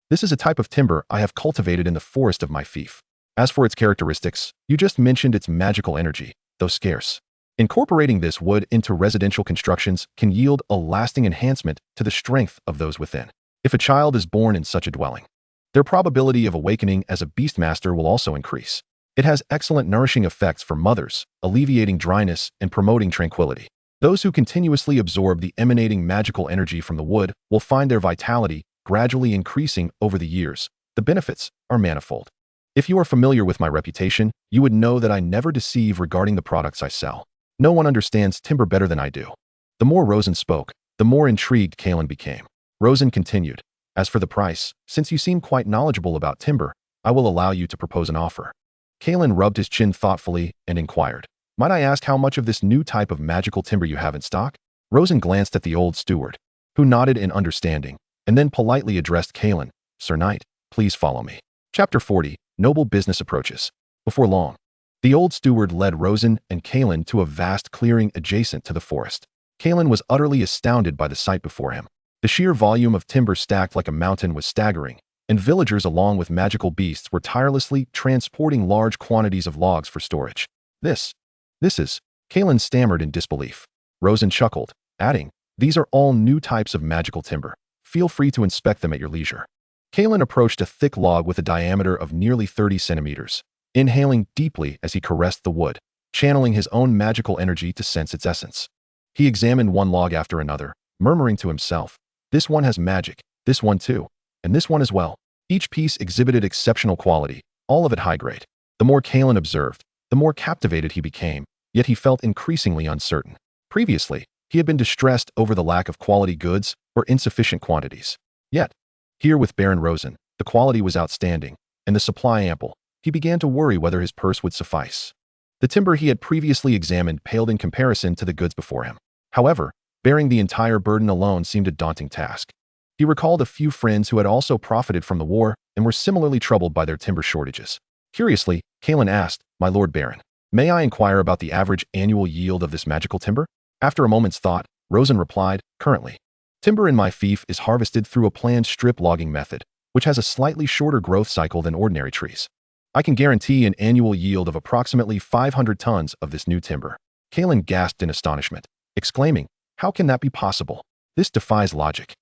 This is a type of timber I have cultivated in the forest of my fief. As for its characteristics, you just mentioned its magical energy, though scarce. Incorporating this wood into residential constructions can yield a lasting enhancement to the strength of those within. If a child is born in such a dwelling, their probability of awakening as a beastmaster will also increase. It has excellent nourishing effects for mothers, alleviating dryness and promoting tranquility. Those who continuously absorb the emanating magical energy from the wood will find their vitality gradually increasing over the years. The benefits are manifold. If you are familiar with my reputation, you would know that I never deceive regarding the products I sell. No one understands timber better than I do. The more Rosen spoke, the more intrigued Kalen became. Rosen continued, As for the price, since you seem quite knowledgeable about timber, I will allow you to propose an offer. Kalen rubbed his chin thoughtfully and inquired, Might I ask how much of this new type of magical timber you have in stock? Rosen glanced at the old steward, who nodded in understanding, and then politely addressed Kalen, Sir Knight, please follow me. Chapter 40, Noble Business Approaches. Before long, the old steward led Rosen and Kalen to a vast clearing adjacent to the forest. Kalen was utterly astounded by the sight before him. The sheer volume of timber stacked like a mountain was staggering, and villagers along with magical beasts were tirelessly transporting large quantities of logs for storage. This is… Kalen stammered in disbelief. Rosen chuckled, adding, These are all new types of magical timber. Feel free to inspect them at your leisure. Kalen approached a thick log with a diameter of nearly 30 centimeters, inhaling deeply as he caressed the wood, channeling his own magical energy to sense its essence. He examined one log after another, murmuring to himself, This one has magic, this one too, and this one as well. Each piece exhibited exceptional quality, all of it high grade. The more Kalen observed, the more captivated he became, yet he felt increasingly uncertain. Previously, he had been distressed over the lack of quality goods or insufficient quantities. Yet, here with Baron Rosen, the quality was outstanding, and the supply ample. He began to worry whether his purse would suffice. The timber he had previously examined paled in comparison to the goods before him. However, bearing the entire burden alone seemed a daunting task. He recalled a few friends who had also profited from the war and were similarly troubled by their timber shortages. Curiously, Kalen asked, My Lord Baron, may I inquire about the average annual yield of this magical timber? After a moment's thought, Rosen replied, Currently, timber in my fief is harvested through a planned strip logging method, which has a slightly shorter growth cycle than ordinary trees. I can guarantee an annual yield of approximately 500 tons of this new timber. Kalen gasped in astonishment, exclaiming, How can that be possible? This defies logic.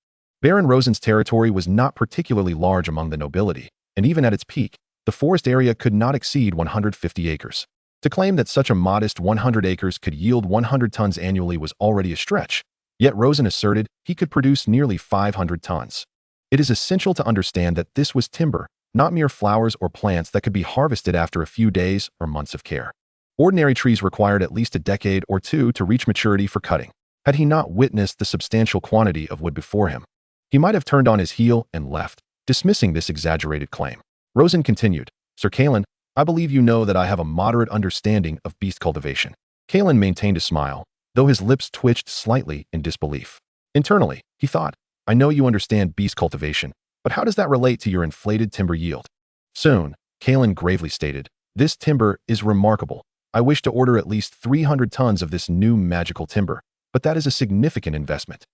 Baron Rosen's territory was not particularly large among the nobility, and even at its peak, the forest area could not exceed 150 acres. To claim that such a modest 100 acres could yield 100 tons annually was already a stretch, yet Rosen asserted he could produce nearly 500 tons. It is essential to understand that this was timber, not mere flowers or plants that could be harvested after a few days or months of care. Ordinary trees required at least a decade or two to reach maturity for cutting. Had he not witnessed the substantial quantity of wood before him, he might have turned on his heel and left, dismissing this exaggerated claim. Rosen continued, "Sir Kalen, I believe you know that I have a moderate understanding of beast cultivation." Kalen maintained a smile, though his lips twitched slightly in disbelief. Internally, he thought, "I know you understand beast cultivation, but how does that relate to your inflated timber yield?" Soon, Kalen gravely stated, "This timber is remarkable. I wish to order at least 300 tons of this new magical timber, but that is a significant investment.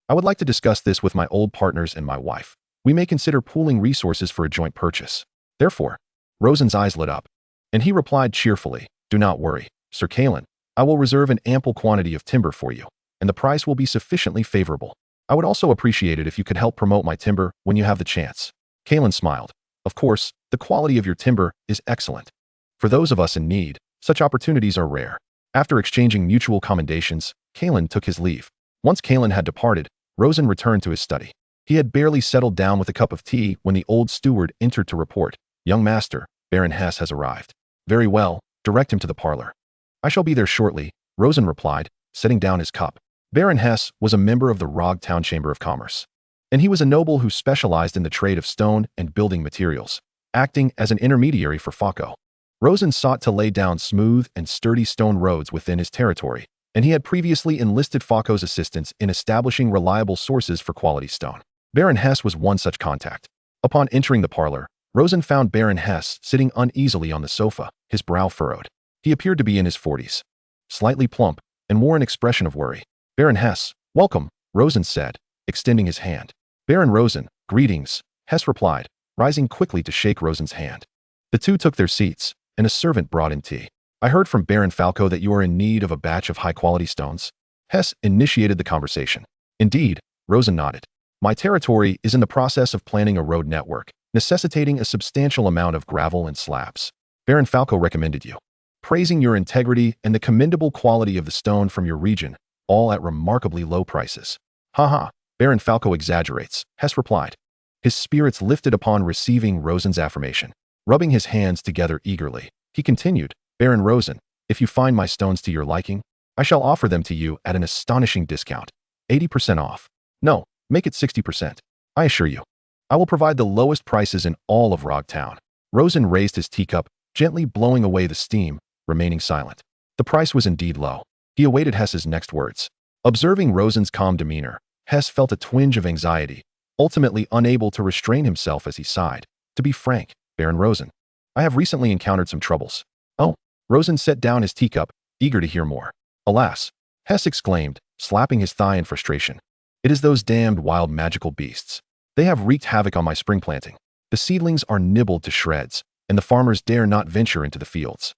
I would like to discuss this with my old partners and my wife. We may consider pooling resources for a joint purchase." Therefore, Rosen's eyes lit up, and he replied cheerfully, "Do not worry, Sir Kalen. I will reserve an ample quantity of timber for you, and the price will be sufficiently favorable. I would also appreciate it if you could help promote my timber when you have the chance." Kalen smiled. "Of course, the quality of your timber is excellent. For those of us in need, such opportunities are rare." After exchanging mutual commendations, Kalen took his leave. Once Kalen had departed, Rosen returned to his study. He had barely settled down with a cup of tea when the old steward entered to report, "Young master, Baron Hess has arrived." "Very well, direct him to the parlor." "I shall be there shortly," Rosen replied, setting down his cup. Baron Hess was a member of the Rog Town Chamber of Commerce, and he was a noble who specialized in the trade of stone and building materials, acting as an intermediary for Fako. Rosen sought to lay down smooth and sturdy stone roads within his territory, and he had previously enlisted Fako's assistance in establishing reliable sources for quality stone. Baron Hess was one such contact. Upon entering the parlor, Rosen found Baron Hess sitting uneasily on the sofa, his brow furrowed. He appeared to be in his 40s, slightly plump, and wore an expression of worry. "Baron Hess, welcome," Rosen said, extending his hand. "Baron Rosen, greetings," Hess replied, rising quickly to shake Rosen's hand. The two took their seats, and a servant brought in tea. "I heard from Baron Falco that you are in need of a batch of high-quality stones." Hess initiated the conversation. "Indeed," Rosen nodded. "My territory is in the process of planning a road network, necessitating a substantial amount of gravel and slabs. Baron Falco recommended you, praising your integrity and the commendable quality of the stone from your region, all at remarkably low prices." "Haha, Baron Falco exaggerates," Hess replied. His spirits lifted upon receiving Rosen's affirmation. Rubbing his hands together eagerly, he continued, "Baron Rosen, if you find my stones to your liking, I shall offer them to you at an astonishing discount, 80% off. No, make it 60%. I assure you, I will provide the lowest prices in all of Rog Town." Rosen raised his teacup, gently blowing away the steam, remaining silent. The price was indeed low. He awaited Hess's next words. Observing Rosen's calm demeanor, Hess felt a twinge of anxiety, ultimately unable to restrain himself as he sighed. "To be frank, Baron Rosen, I have recently encountered some troubles." "Oh," Rosen set down his teacup, eager to hear more. "Alas," Hess exclaimed, slapping his thigh in frustration. "It is those damned wild magical beasts. They have wreaked havoc on my spring planting. The seedlings are nibbled to shreds, and the farmers dare not venture into the fields.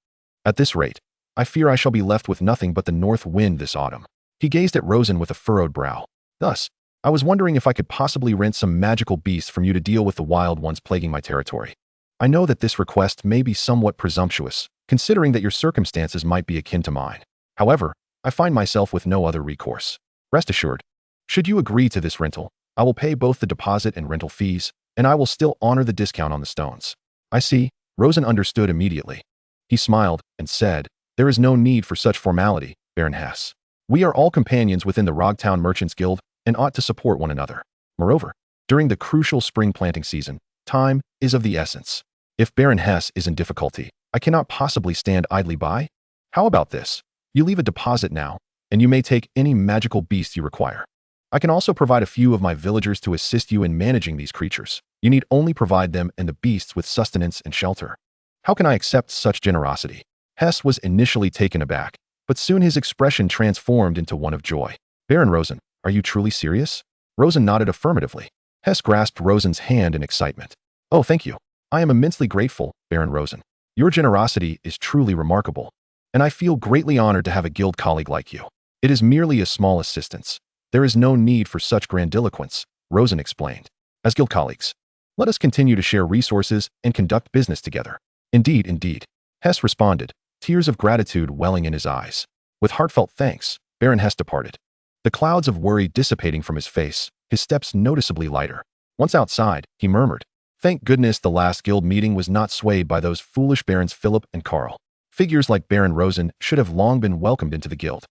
At this rate, I fear I shall be left with nothing but the north wind this autumn." He gazed at Rosen with a furrowed brow. "Thus, I was wondering if I could possibly rent some magical beasts from you to deal with the wild ones plaguing my territory. I know that this request may be somewhat presumptuous, considering that your circumstances might be akin to mine. However, I find myself with no other recourse. Rest assured, should you agree to this rental, I will pay both the deposit and rental fees, and I will still honor the discount on the stones." "I see," Rosen understood immediately. He smiled and said, "There is no need for such formality, Baron Hess. We are all companions within the Rogtown Merchants Guild and ought to support one another. Moreover, during the crucial spring planting season, time is of the essence. If Baron Hess is in difficulty, I cannot possibly stand idly by. How about this? You leave a deposit now, and you may take any magical beast you require. I can also provide a few of my villagers to assist you in managing these creatures. You need only provide them and the beasts with sustenance and shelter." "How can I accept such generosity?" Hess was initially taken aback, but soon his expression transformed into one of joy. "Baron Rosen, are you truly serious?" Rosen nodded affirmatively. Hess grasped Rosen's hand in excitement. "Oh, thank you. I am immensely grateful, Baron Rosen. Your generosity is truly remarkable, and I feel greatly honored to have a guild colleague like you. It is merely a small assistance. There is no need for such grandiloquence. Rosen explained. As guild colleagues, let us continue to share resources and conduct business together. Indeed, indeed, Hess responded, tears of gratitude welling in his eyes. With heartfelt thanks, Baron Hess departed. The clouds of worry dissipating from his face, his steps noticeably lighter. Once outside, he murmured, "Thank goodness the last guild meeting was not swayed by those foolish Barons Philip and Karl. Figures like Baron Rosen should have long been welcomed into the guild."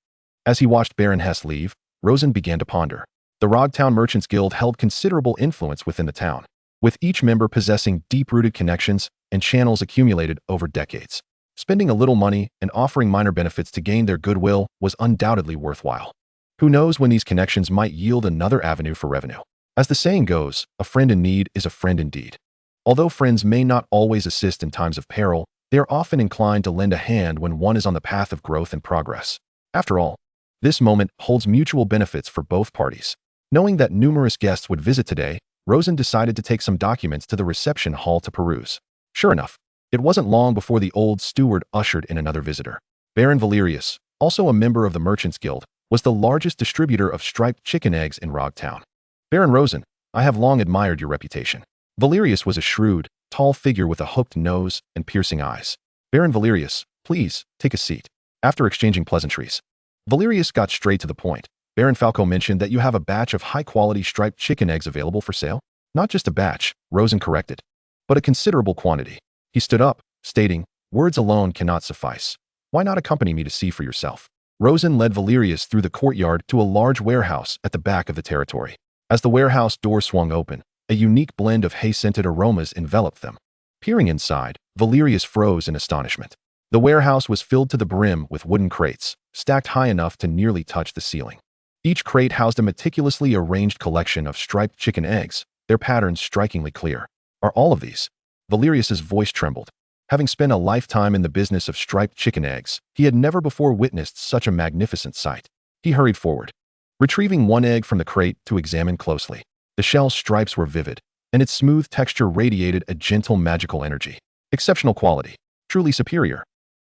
As he watched Baron Hess leave, Rosen began to ponder. The Rogtown Merchants Guild held considerable influence within the town, with each member possessing deep-rooted connections and channels accumulated over decades. Spending a little money and offering minor benefits to gain their goodwill was undoubtedly worthwhile. Who knows when these connections might yield another avenue for revenue? As the saying goes, a friend in need is a friend indeed. Although friends may not always assist in times of peril, they are often inclined to lend a hand when one is on the path of growth and progress. After all, this moment holds mutual benefits for both parties. Knowing that numerous guests would visit today, Rosen decided to take some documents to the reception hall to peruse. Sure enough, it wasn't long before the old steward ushered in another visitor. Baron Valerius, also a member of the Merchants Guild, was the largest distributor of striped chicken eggs in Rogtown. "Baron Rosen, I have long admired your reputation." Valerius was a shrewd, tall figure with a hooked nose and piercing eyes. "Baron Valerius, please, take a seat." After exchanging pleasantries, Valerius got straight to the point. "Baron Falco mentioned that you have a batch of high-quality striped chicken eggs available for sale." "Not just a batch," Rosen corrected, "but a considerable quantity." He stood up, stating, "Words alone cannot suffice. Why not accompany me to see for yourself?" Rosen led Valerius through the courtyard to a large warehouse at the back of the territory. As the warehouse door swung open, a unique blend of hay-scented aromas enveloped them. Peering inside, Valerius froze in astonishment. The warehouse was filled to the brim with wooden crates, stacked high enough to nearly touch the ceiling. Each crate housed a meticulously arranged collection of striped chicken eggs, their patterns strikingly clear. "Are all of these?" Valerius's voice trembled. Having spent a lifetime in the business of striped chicken eggs, he had never before witnessed such a magnificent sight. He hurried forward, retrieving one egg from the crate to examine closely. The shell's stripes were vivid, and its smooth texture radiated a gentle magical energy. Exceptional quality. Truly superior.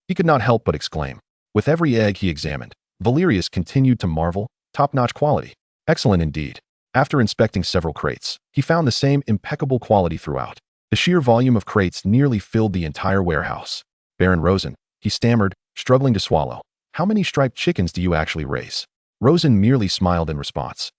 He could not help but exclaim. With every egg he examined, Valerius continued to marvel. Top-notch quality. Excellent indeed. After inspecting several crates, he found the same impeccable quality throughout. The sheer volume of crates nearly filled the entire warehouse. "Baron Rosen," he stammered, struggling to swallow. "How many striped chickens do you actually raise?" Rosen merely smiled in response.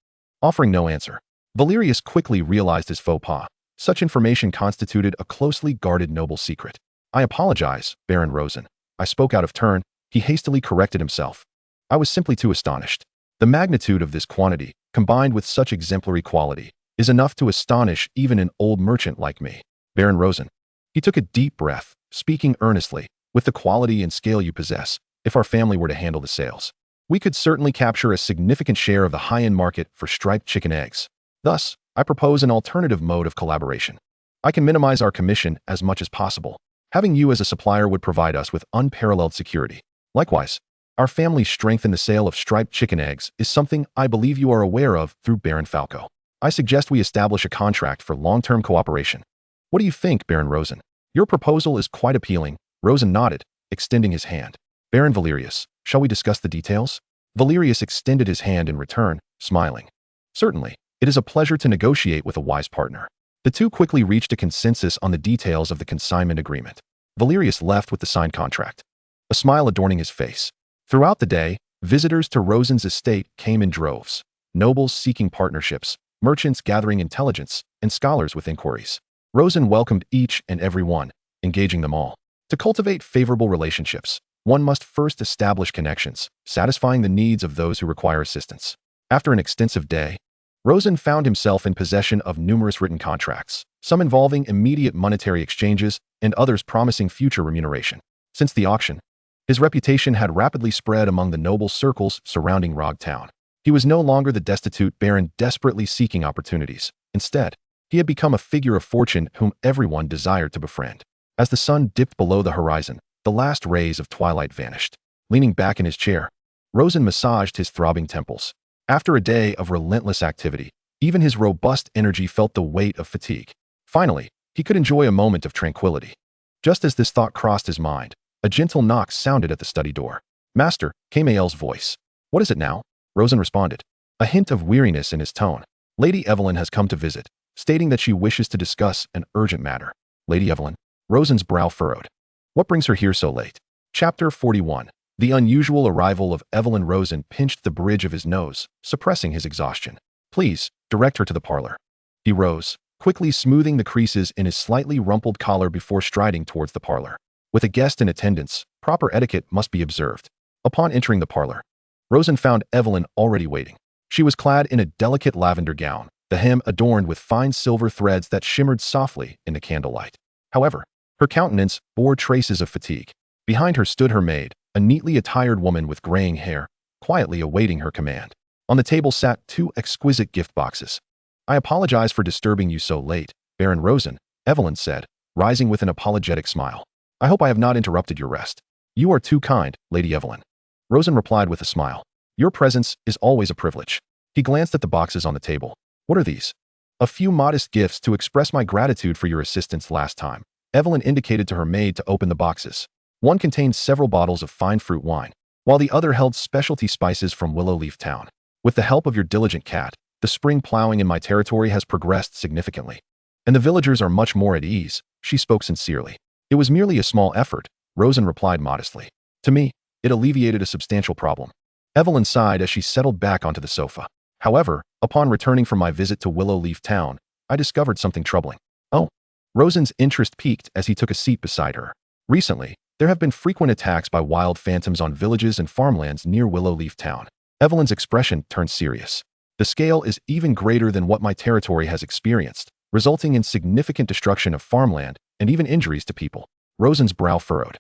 Offering no answer, Valerius quickly realized his faux pas. Such information constituted a closely guarded noble secret. "I apologize, Baron Rosen. I spoke out of turn," he hastily corrected himself. "I was simply too astonished. The magnitude of this quantity, combined with such exemplary quality, is enough to astonish even an old merchant like me. Baron Rosen." He took a deep breath, speaking earnestly. "With the quality and scale you possess, if our family were to handle the sales, we could certainly capture a significant share of the high-end market for striped chicken eggs. Thus, I propose an alternative mode of collaboration. I can minimize our commission as much as possible. Having you as a supplier would provide us with unparalleled security. Likewise, our family's strength in the sale of striped chicken eggs is something I believe you are aware of through Baron Falco. I suggest we establish a contract for long-term cooperation. What do you think, Baron Rosen? Your proposal is quite appealing." Rosen nodded, extending his hand. "Baron Valerius, shall we discuss the details?" Valerius extended his hand in return, smiling. "Certainly, it is a pleasure to negotiate with a wise partner." The two quickly reached a consensus on the details of the consignment agreement. Valerius left with the signed contract, a smile adorning his face. Throughout the day, visitors to Rosen's estate came in droves. Nobles seeking partnerships, merchants gathering intelligence, and scholars with inquiries. Rosen welcomed each and every one, engaging them all. To cultivate favorable relationships, one must first establish connections, satisfying the needs of those who require assistance. After an extensive day, Rosen found himself in possession of numerous written contracts, some involving immediate monetary exchanges and others promising future remuneration. Since the auction, his reputation had rapidly spread among the noble circles surrounding Rogtown. He was no longer the destitute baron desperately seeking opportunities. Instead, he had become a figure of fortune whom everyone desired to befriend. As the sun dipped below the horizon, the last rays of twilight vanished. Leaning back in his chair, Rosen massaged his throbbing temples. After a day of relentless activity, even his robust energy felt the weight of fatigue. Finally, he could enjoy a moment of tranquility. Just as this thought crossed his mind, a gentle knock sounded at the study door. "Master," came Ael's voice. "What is it now?" Rosen responded, a hint of weariness in his tone. Lady Evelyn has come to visit, stating that she wishes to discuss an urgent matter. Lady Evelyn. Rosen's brow furrowed. What brings her here so late? Chapter 41. The unusual arrival of Evelyn. Rosen pinched the bridge of his nose, suppressing his exhaustion. Please, direct her to the parlor. He rose, quickly smoothing the creases in his slightly rumpled collar before striding towards the parlor. With a guest in attendance, proper etiquette must be observed. Upon entering the parlor, Rosen found Evelyn already waiting. She was clad in a delicate lavender gown, the hem adorned with fine silver threads that shimmered softly in the candlelight. However, her countenance bore traces of fatigue. Behind her stood her maid, a neatly attired woman with graying hair, quietly awaiting her command. On the table sat 2 exquisite gift boxes. I apologize for disturbing you so late, Baron Rosen, Evelyn said, rising with an apologetic smile. I hope I have not interrupted your rest. You are too kind, Lady Evelyn. Rosen replied with a smile. Your presence is always a privilege. He glanced at the boxes on the table. What are these? A few modest gifts to express my gratitude for your assistance last time. Evelyn indicated to her maid to open the boxes. One contained several bottles of fine fruit wine, while the other held specialty spices from Willowleaf Town. With the help of your diligent cat, the spring plowing in my territory has progressed significantly, and the villagers are much more at ease. She spoke sincerely. It was merely a small effort, Rosen replied modestly. To me, it alleviated a substantial problem. Evelyn sighed as she settled back onto the sofa. However, upon returning from my visit to Willowleaf Town, I discovered something troubling. Oh. Rosen's interest peaked as he took a seat beside her. Recently, there have been frequent attacks by wild phantoms on villages and farmlands near Willowleaf Town. Evelyn's expression turned serious. The scale is even greater than what my territory has experienced, resulting in significant destruction of farmland and even injuries to people. Rosen's brow furrowed.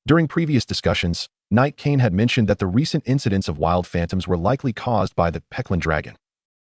During previous discussions, Knight Kane had mentioned that the recent incidents of wild phantoms were likely caused by the Peckland dragon.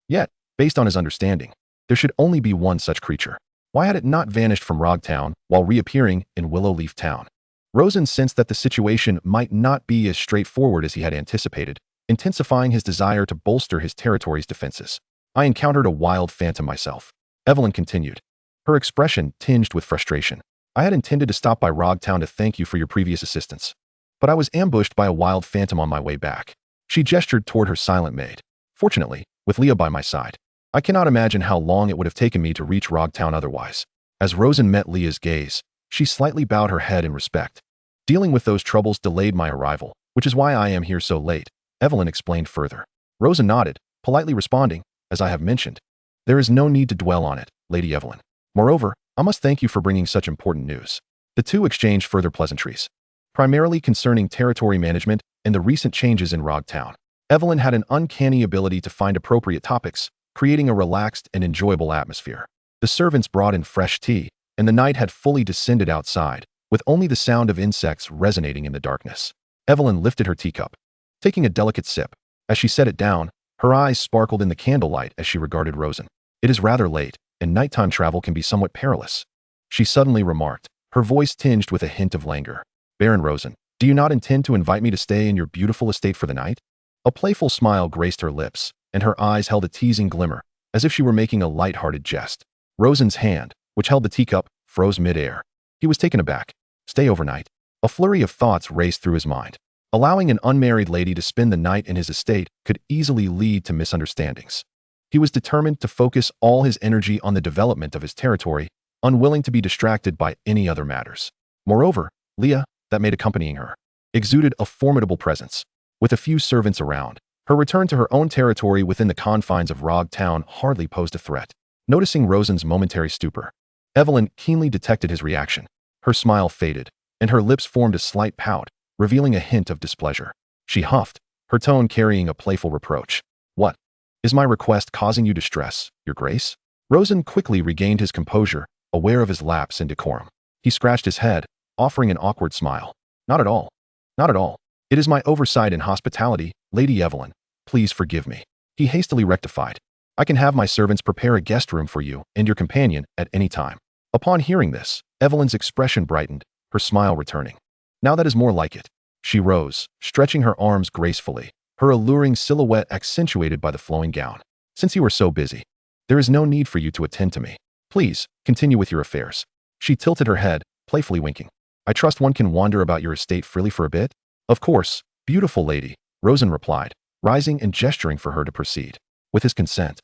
Yet, based on his understanding, there should only be one such creature. Why had it not vanished from Rogtown while reappearing in Willowleaf Town? Rosen sensed that the situation might not be as straightforward as he had anticipated, intensifying his desire to bolster his territory's defenses. I encountered a wild phantom myself. Evelyn continued, her expression tinged with frustration. I had intended to stop by Rogtown to thank you for your previous assistance, but I was ambushed by a wild phantom on my way back. She gestured toward her silent maid. Fortunately, with Leah by my side, I cannot imagine how long it would have taken me to reach Rogtown otherwise. As Rosen met Leah's gaze, she slightly bowed her head in respect. Dealing with those troubles delayed my arrival, which is why I am here so late, Evelyn explained further. Rosen nodded, politely responding, as I have mentioned. There is no need to dwell on it, Lady Evelyn. Moreover, I must thank you for bringing such important news. The two exchanged further pleasantries, primarily concerning territory management and the recent changes in Rogtown. Evelyn had an uncanny ability to find appropriate topics, creating a relaxed and enjoyable atmosphere. The servants brought in fresh tea, and the night had fully descended outside, with only the sound of insects resonating in the darkness. Evelyn lifted her teacup, taking a delicate sip. As she set it down, her eyes sparkled in the candlelight as she regarded Rosen. It is rather late, and nighttime travel can be somewhat perilous, she suddenly remarked, her voice tinged with a hint of languor. Baron Rosen, do you not intend to invite me to stay in your beautiful estate for the night? A playful smile graced her lips, and her eyes held a teasing glimmer, as if she were making a light-hearted jest. Rosen's hand, which held the teacup, froze mid-air. He was taken aback. Stay overnight. A flurry of thoughts raced through his mind. Allowing an unmarried lady to spend the night in his estate could easily lead to misunderstandings. He was determined to focus all his energy on the development of his territory, unwilling to be distracted by any other matters. Moreover, Leah, that maid accompanying her, exuded a formidable presence. With a few servants around, her return to her own territory within the confines of Rogtown hardly posed a threat. Noticing Rosen's momentary stupor, Evelyn keenly detected his reaction. Her smile faded, and her lips formed a slight pout, revealing a hint of displeasure. She huffed, her tone carrying a playful reproach. What? Is my request causing you distress, Your Grace? Rosen quickly regained his composure, aware of his lapse in decorum. He scratched his head, offering an awkward smile. Not at all. Not at all. It is my oversight in hospitality, Lady Evelyn. Please forgive me. He hastily rectified. I can have my servants prepare a guest room for you and your companion at any time. Upon hearing this, Evelyn's expression brightened, her smile returning. Now that is more like it. She rose, stretching her arms gracefully, her alluring silhouette accentuated by the flowing gown. Since you are so busy, there is no need for you to attend to me. Please, continue with your affairs. She tilted her head, playfully winking. I trust one can wander about your estate freely for a bit? Of course, beautiful lady, Rosen replied, rising and gesturing for her to proceed. With his consent,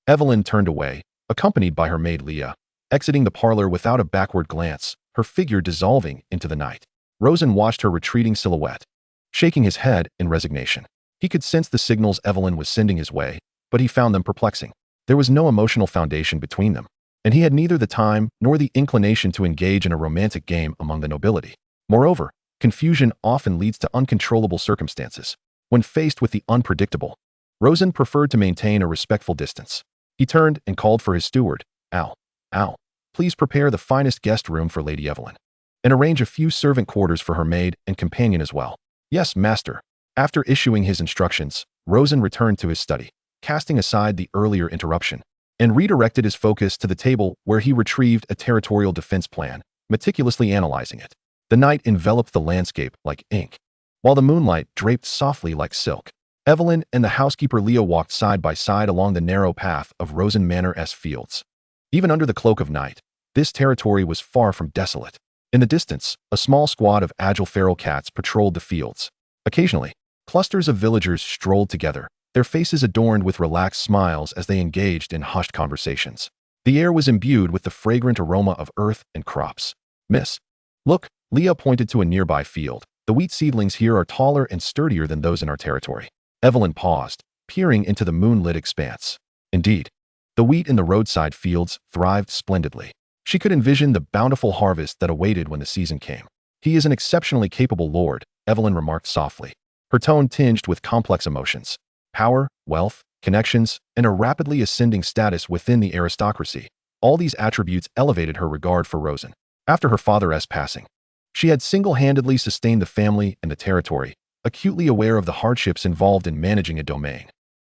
Evelyn turned away, accompanied by her maid Leah, exiting the parlor without a backward glance, her figure dissolving into the night. Rosen watched her retreating silhouette, shaking his head in resignation. He could sense the signals Evelyn was sending his way, but he found them perplexing. There was no emotional foundation between them, and he had neither the time nor the inclination to engage in a romantic game among the nobility. Moreover, confusion often leads to uncontrollable circumstances. When faced with the unpredictable, Rosen preferred to maintain a respectful distance. He turned and called for his steward. Al, please prepare the finest guest room for Lady Evelyn, and arrange a few servant quarters for her maid and companion as well. Yes, master. After issuing his instructions, Rosen returned to his study, casting aside the earlier interruption, and redirected his focus to the table where he retrieved a territorial defense plan, meticulously analyzing it. The night enveloped the landscape like ink, while the moonlight draped softly like silk. Evelyn and the housekeeper Leah walked side by side along the narrow path of Rosen Manor's fields. Even under the cloak of night, this territory was far from desolate. In the distance, a small squad of agile feral cats patrolled the fields. Occasionally, clusters of villagers strolled together, their faces adorned with relaxed smiles as they engaged in hushed conversations. The air was imbued with the fragrant aroma of earth and crops. Miss, look, Leah pointed to a nearby field. The wheat seedlings here are taller and sturdier than those in our territory. Evelyn paused, peering into the moonlit expanse. Indeed, the wheat in the roadside fields thrived splendidly. She could envision the bountiful harvest that awaited when the season came. He is an exceptionally capable lord, Evelyn remarked softly, her tone tinged with complex emotions. Power, wealth, connections, and a rapidly ascending status within the aristocracy. All these attributes elevated her regard for Rosen. After her father's passing, she had single-handedly sustained the family and the territory, acutely aware of the hardships involved in managing a domain.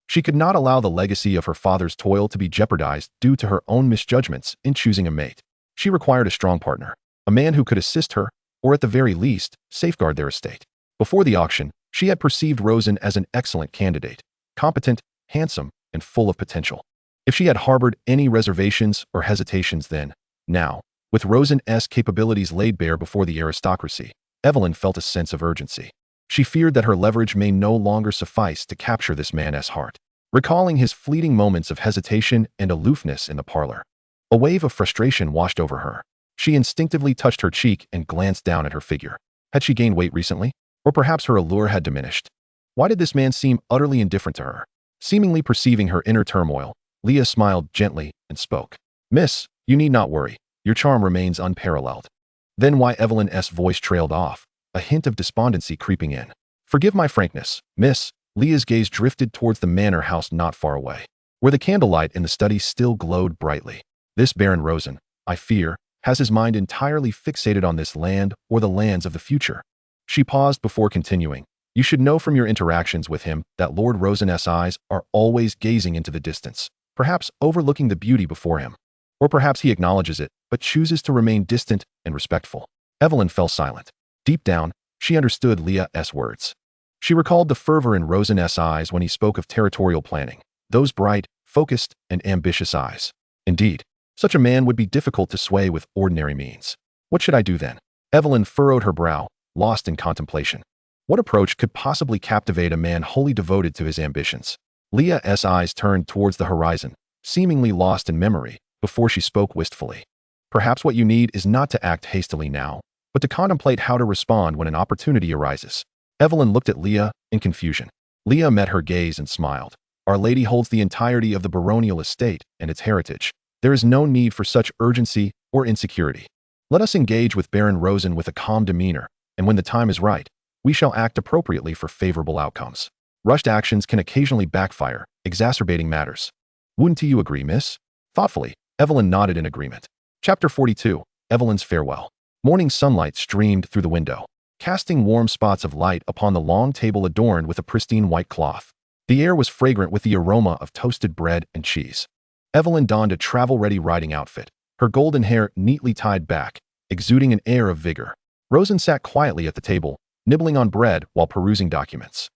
She could not allow the legacy of her father's toil to be jeopardized due to her own misjudgments in choosing a mate. She required a strong partner, a man who could assist her, or at the very least, safeguard their estate. Before the auction, she had perceived Rosen as an excellent candidate, competent, handsome, and full of potential. If she had harbored any reservations or hesitations then, now, with Rosen's capabilities laid bare before the aristocracy, Evelyn felt a sense of urgency. She feared that her leverage may no longer suffice to capture this man's heart. Recalling his fleeting moments of hesitation and aloofness in the parlor, a wave of frustration washed over her. She instinctively touched her cheek and glanced down at her figure. Had she gained weight recently? Or perhaps her allure had diminished? Why did this man seem utterly indifferent to her? Seemingly perceiving her inner turmoil, Leah smiled gently and spoke. Miss, you need not worry. Your charm remains unparalleled. Then why Evelyn's voice trailed off, a hint of despondency creeping in. Forgive my frankness, miss. Leah's gaze drifted towards the manor house not far away, where the candlelight in the study still glowed brightly. This Baron Rosen, I fear, has his mind entirely fixated on this land or the lands of the future. She paused before continuing. You should know from your interactions with him that Lord Rosen's eyes are always gazing into the distance, perhaps overlooking the beauty before him. Or perhaps he acknowledges it, but chooses to remain distant and respectful. Evelyn fell silent. Deep down, she understood Leah's words. She recalled the fervor in Rosen's eyes when he spoke of territorial planning, those bright, focused, and ambitious eyes. Indeed, such a man would be difficult to sway with ordinary means. What should I do then? Evelyn furrowed her brow, lost in contemplation. What approach could possibly captivate a man wholly devoted to his ambitions? Leah's eyes turned towards the horizon, seemingly lost in memory, before she spoke wistfully. Perhaps what you need is not to act hastily now, but to contemplate how to respond when an opportunity arises. Evelyn looked at Leah in confusion. Leah met her gaze and smiled. Our Lady holds the entirety of the baronial estate and its heritage. There is no need for such urgency or insecurity. Let us engage with Baron Rosen with a calm demeanor, and when the time is right, we shall act appropriately for favorable outcomes. Rushed actions can occasionally backfire, exacerbating matters. Wouldn't you agree, miss? Thoughtfully, Evelyn nodded in agreement. Chapter 42. Evelyn's Farewell. Morning sunlight streamed through the window, casting warm spots of light upon the long table adorned with a pristine white cloth. The air was fragrant with the aroma of toasted bread and cheese. Evelyn donned a travel-ready riding outfit, her golden hair neatly tied back, exuding an air of vigor. Rosen sat quietly at the table, nibbling on bread while perusing documents.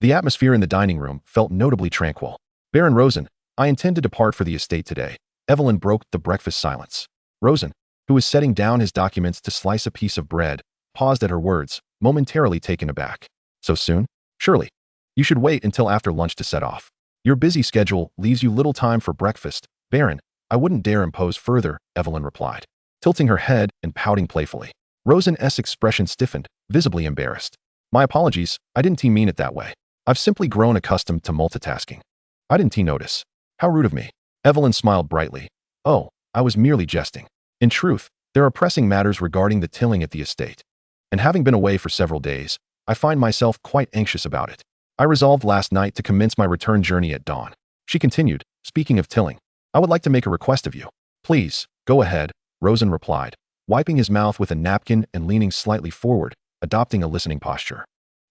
The atmosphere in the dining room felt notably tranquil. Baron Rosen, I intend to depart for the estate today. Evelyn broke the breakfast silence. Rosen, who was setting down his documents to slice a piece of bread, paused at her words, momentarily taken aback. So soon? Surely. You should wait until after lunch to set off. Your busy schedule leaves you little time for breakfast. Baron, I wouldn't dare impose further, Evelyn replied, tilting her head and pouting playfully. Rosen's expression stiffened, visibly embarrassed. My apologies, I didn't mean it that way. I've simply grown accustomed to multitasking. I didn't notice. How rude of me. Evelyn smiled brightly. Oh, I was merely jesting. In truth, there are pressing matters regarding the tilling at the estate. And having been away for several days, I find myself quite anxious about it. I resolved last night to commence my return journey at dawn. She continued, speaking of tilling, I would like to make a request of you. Please, go ahead, Rosen replied, wiping his mouth with a napkin and leaning slightly forward, adopting a listening posture.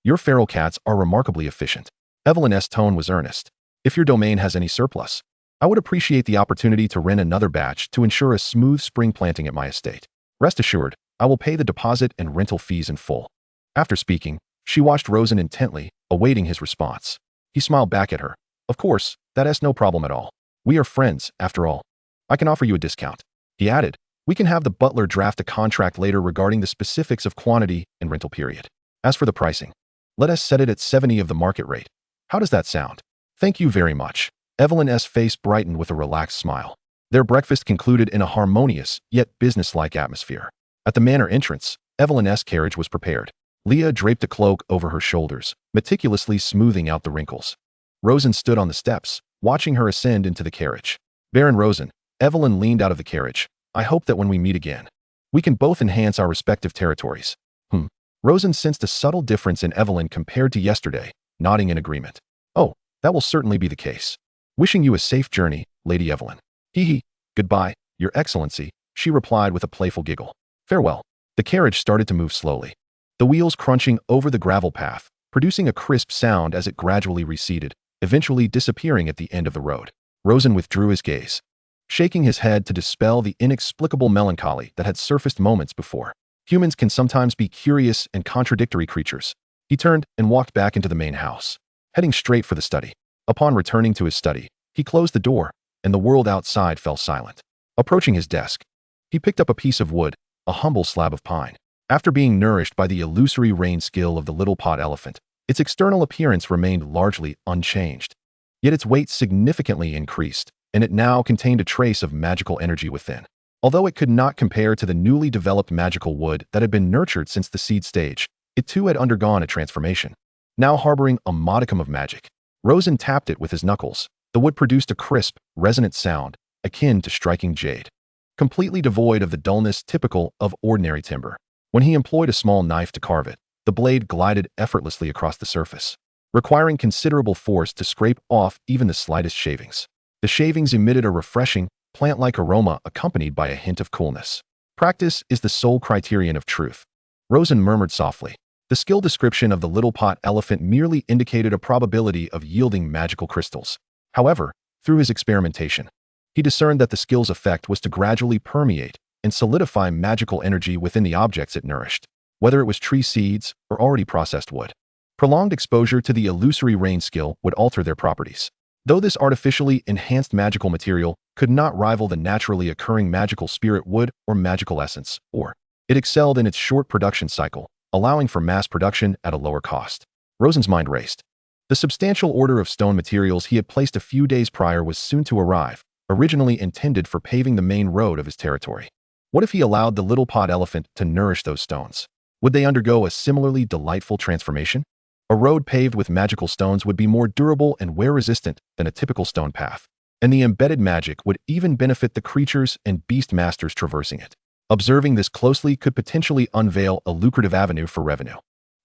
Your feral cats are remarkably efficient. Evelyn's tone was earnest. If your domain has any surplus, I would appreciate the opportunity to rent another batch to ensure a smooth spring planting at my estate. Rest assured, I will pay the deposit and rental fees in full. After speaking, she watched Rosen intently, awaiting his response. He smiled back at her. Of course, that's no problem at all. We are friends, after all. I can offer you a discount. He added, we can have the butler draft a contract later regarding the specifics of quantity and rental period. As for the pricing, let us set it at 70 of the market rate. How does that sound? Thank you very much. Evelyn's face brightened with a relaxed smile. Their breakfast concluded in a harmonious, yet businesslike atmosphere. At the manor entrance, Evelyn's carriage was prepared. Leah draped a cloak over her shoulders, meticulously smoothing out the wrinkles. Rosen stood on the steps, watching her ascend into the carriage. Baron Rosen, Evelyn leaned out of the carriage. I hope that when we meet again, we can both enhance our respective territories. Rosen sensed a subtle difference in Evelyn compared to yesterday, nodding in agreement. Oh, that will certainly be the case. Wishing you a safe journey, Lady Evelyn. Hee. Goodbye, Your Excellency, she replied with a playful giggle. Farewell. The carriage started to move slowly, the wheels crunching over the gravel path, producing a crisp sound as it gradually receded, eventually disappearing at the end of the road. Rosen withdrew his gaze, shaking his head to dispel the inexplicable melancholy that had surfaced moments before. Humans can sometimes be curious and contradictory creatures. He turned and walked back into the main house, heading straight for the study. Upon returning to his study, he closed the door, and the world outside fell silent. Approaching his desk, he picked up a piece of wood, a humble slab of pine. After being nourished by the illusory rain skill of the little pot elephant, its external appearance remained largely unchanged. Yet its weight significantly increased, and it now contained a trace of magical energy within. Although it could not compare to the newly developed magical wood that had been nurtured since the seed stage, it too had undergone a transformation. Now harboring a modicum of magic, Rosen tapped it with his knuckles. The wood produced a crisp, resonant sound, akin to striking jade, completely devoid of the dullness typical of ordinary timber. When he employed a small knife to carve it, the blade glided effortlessly across the surface, requiring considerable force to scrape off even the slightest shavings. The shavings emitted a refreshing, plant-like aroma accompanied by a hint of coolness. Practice is the sole criterion of truth. Rosen murmured softly. The skill description of the little pot elephant merely indicated a probability of yielding magical crystals. However, through his experimentation, he discerned that the skill's effect was to gradually permeate and solidify magical energy within the objects it nourished, whether it was tree seeds or already processed wood. Prolonged exposure to the illusory rain skill would alter their properties. Though this artificially enhanced magical material could not rival the naturally occurring magical spirit wood or magical essence, or it excelled in its short production cycle, allowing for mass production at a lower cost. Rosen's mind raced. The substantial order of stone materials he had placed a few days prior was soon to arrive, originally intended for paving the main road of his territory. What if he allowed the little pot elephant to nourish those stones? Would they undergo a similarly delightful transformation? A road paved with magical stones would be more durable and wear-resistant than a typical stone path, and the embedded magic would even benefit the creatures and beast masters traversing it. Observing this closely could potentially unveil a lucrative avenue for revenue.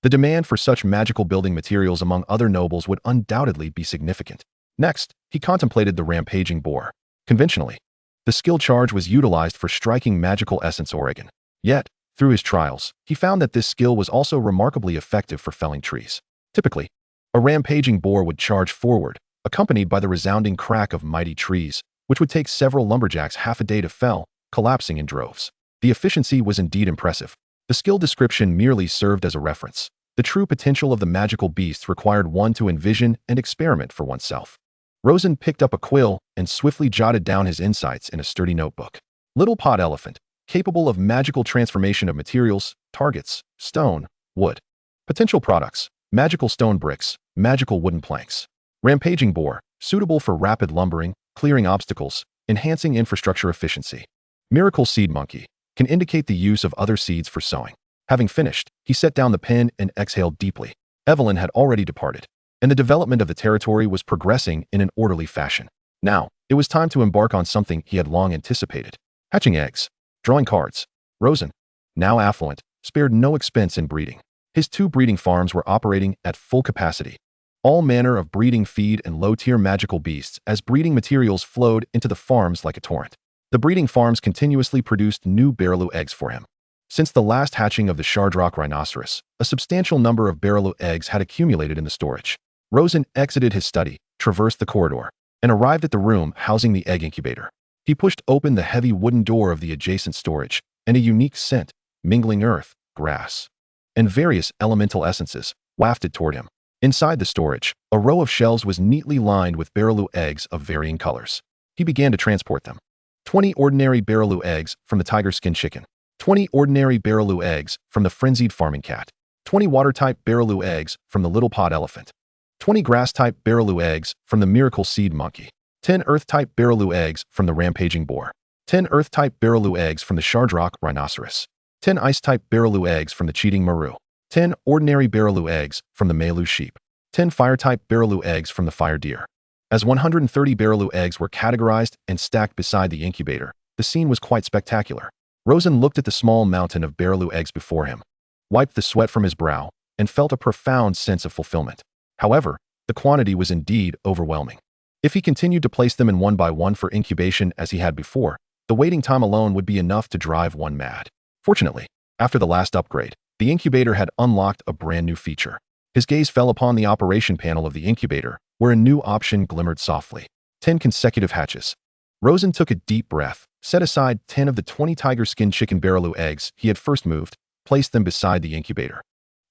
The demand for such magical building materials among other nobles would undoubtedly be significant. Next, he contemplated the rampaging boar. Conventionally, the skill charge was utilized for striking magical essence Oregon. Yet, through his trials, he found that this skill was also remarkably effective for felling trees. Typically, a rampaging boar would charge forward, accompanied by the resounding crack of mighty trees, which would take several lumberjacks half a day to fell, collapsing in droves. The efficiency was indeed impressive. The skill description merely served as a reference. The true potential of the magical beasts required one to envision and experiment for oneself. Rosen picked up a quill and swiftly jotted down his insights in a sturdy notebook. Little pot elephant, capable of magical transformation of materials, targets, stone, wood. Potential products: magical stone bricks, magical wooden planks. Rampaging boar, suitable for rapid lumbering, clearing obstacles, enhancing infrastructure efficiency. Miracle Seed Monkey can indicate the use of other seeds for sowing. Having finished, he set down the pen and exhaled deeply. Evelyn had already departed, and the development of the territory was progressing in an orderly fashion. Now, it was time to embark on something he had long anticipated. Hatching eggs, drawing cards. Rosen, now affluent, spared no expense in breeding. His 2 breeding farms were operating at full capacity. All manner of breeding feed and low-tier magical beasts as breeding materials flowed into the farms like a torrent. The breeding farms continuously produced new Barreloo eggs for him. Since the last hatching of the Shardrock rhinoceros, a substantial number of Barreloo eggs had accumulated in the storage. Rosen exited his study, traversed the corridor, and arrived at the room housing the egg incubator. He pushed open the heavy wooden door of the adjacent storage, and a unique scent, mingling earth, grass, and various elemental essences, wafted toward him. Inside the storage, a row of shelves was neatly lined with Barreloo eggs of varying colors. He began to transport them. 20 ordinary Barreloo eggs from the tiger skin chicken. 20 ordinary Barreloo eggs from the frenzied farming cat. 20 water-type Barreloo eggs from the little pod elephant. 20 grass-type Barreloo eggs from the miracle seed monkey. 10 earth-type Barreloo eggs from the rampaging boar. 10 earth-type Barreloo eggs from the Shardrock rhinoceros. 10 ice-type Barreloo eggs from the cheating maru. 10 ordinary Barreloo eggs from the Malu sheep. 10 fire-type Barreloo eggs from the fire deer. As 130 Barreloo eggs were categorized and stacked beside the incubator, the scene was quite spectacular. Rosen looked at the small mountain of Barreloo eggs before him, wiped the sweat from his brow, and felt a profound sense of fulfillment. However, the quantity was indeed overwhelming. If he continued to place them in one by one for incubation as he had before, the waiting time alone would be enough to drive one mad. Fortunately, after the last upgrade, the incubator had unlocked a brand new feature. His gaze fell upon the operation panel of the incubator, where a new option glimmered softly. 10 consecutive hatches. Rosen took a deep breath, set aside 10 of the 20 tiger skin chicken Barreloo eggs he had first moved, placed them beside the incubator,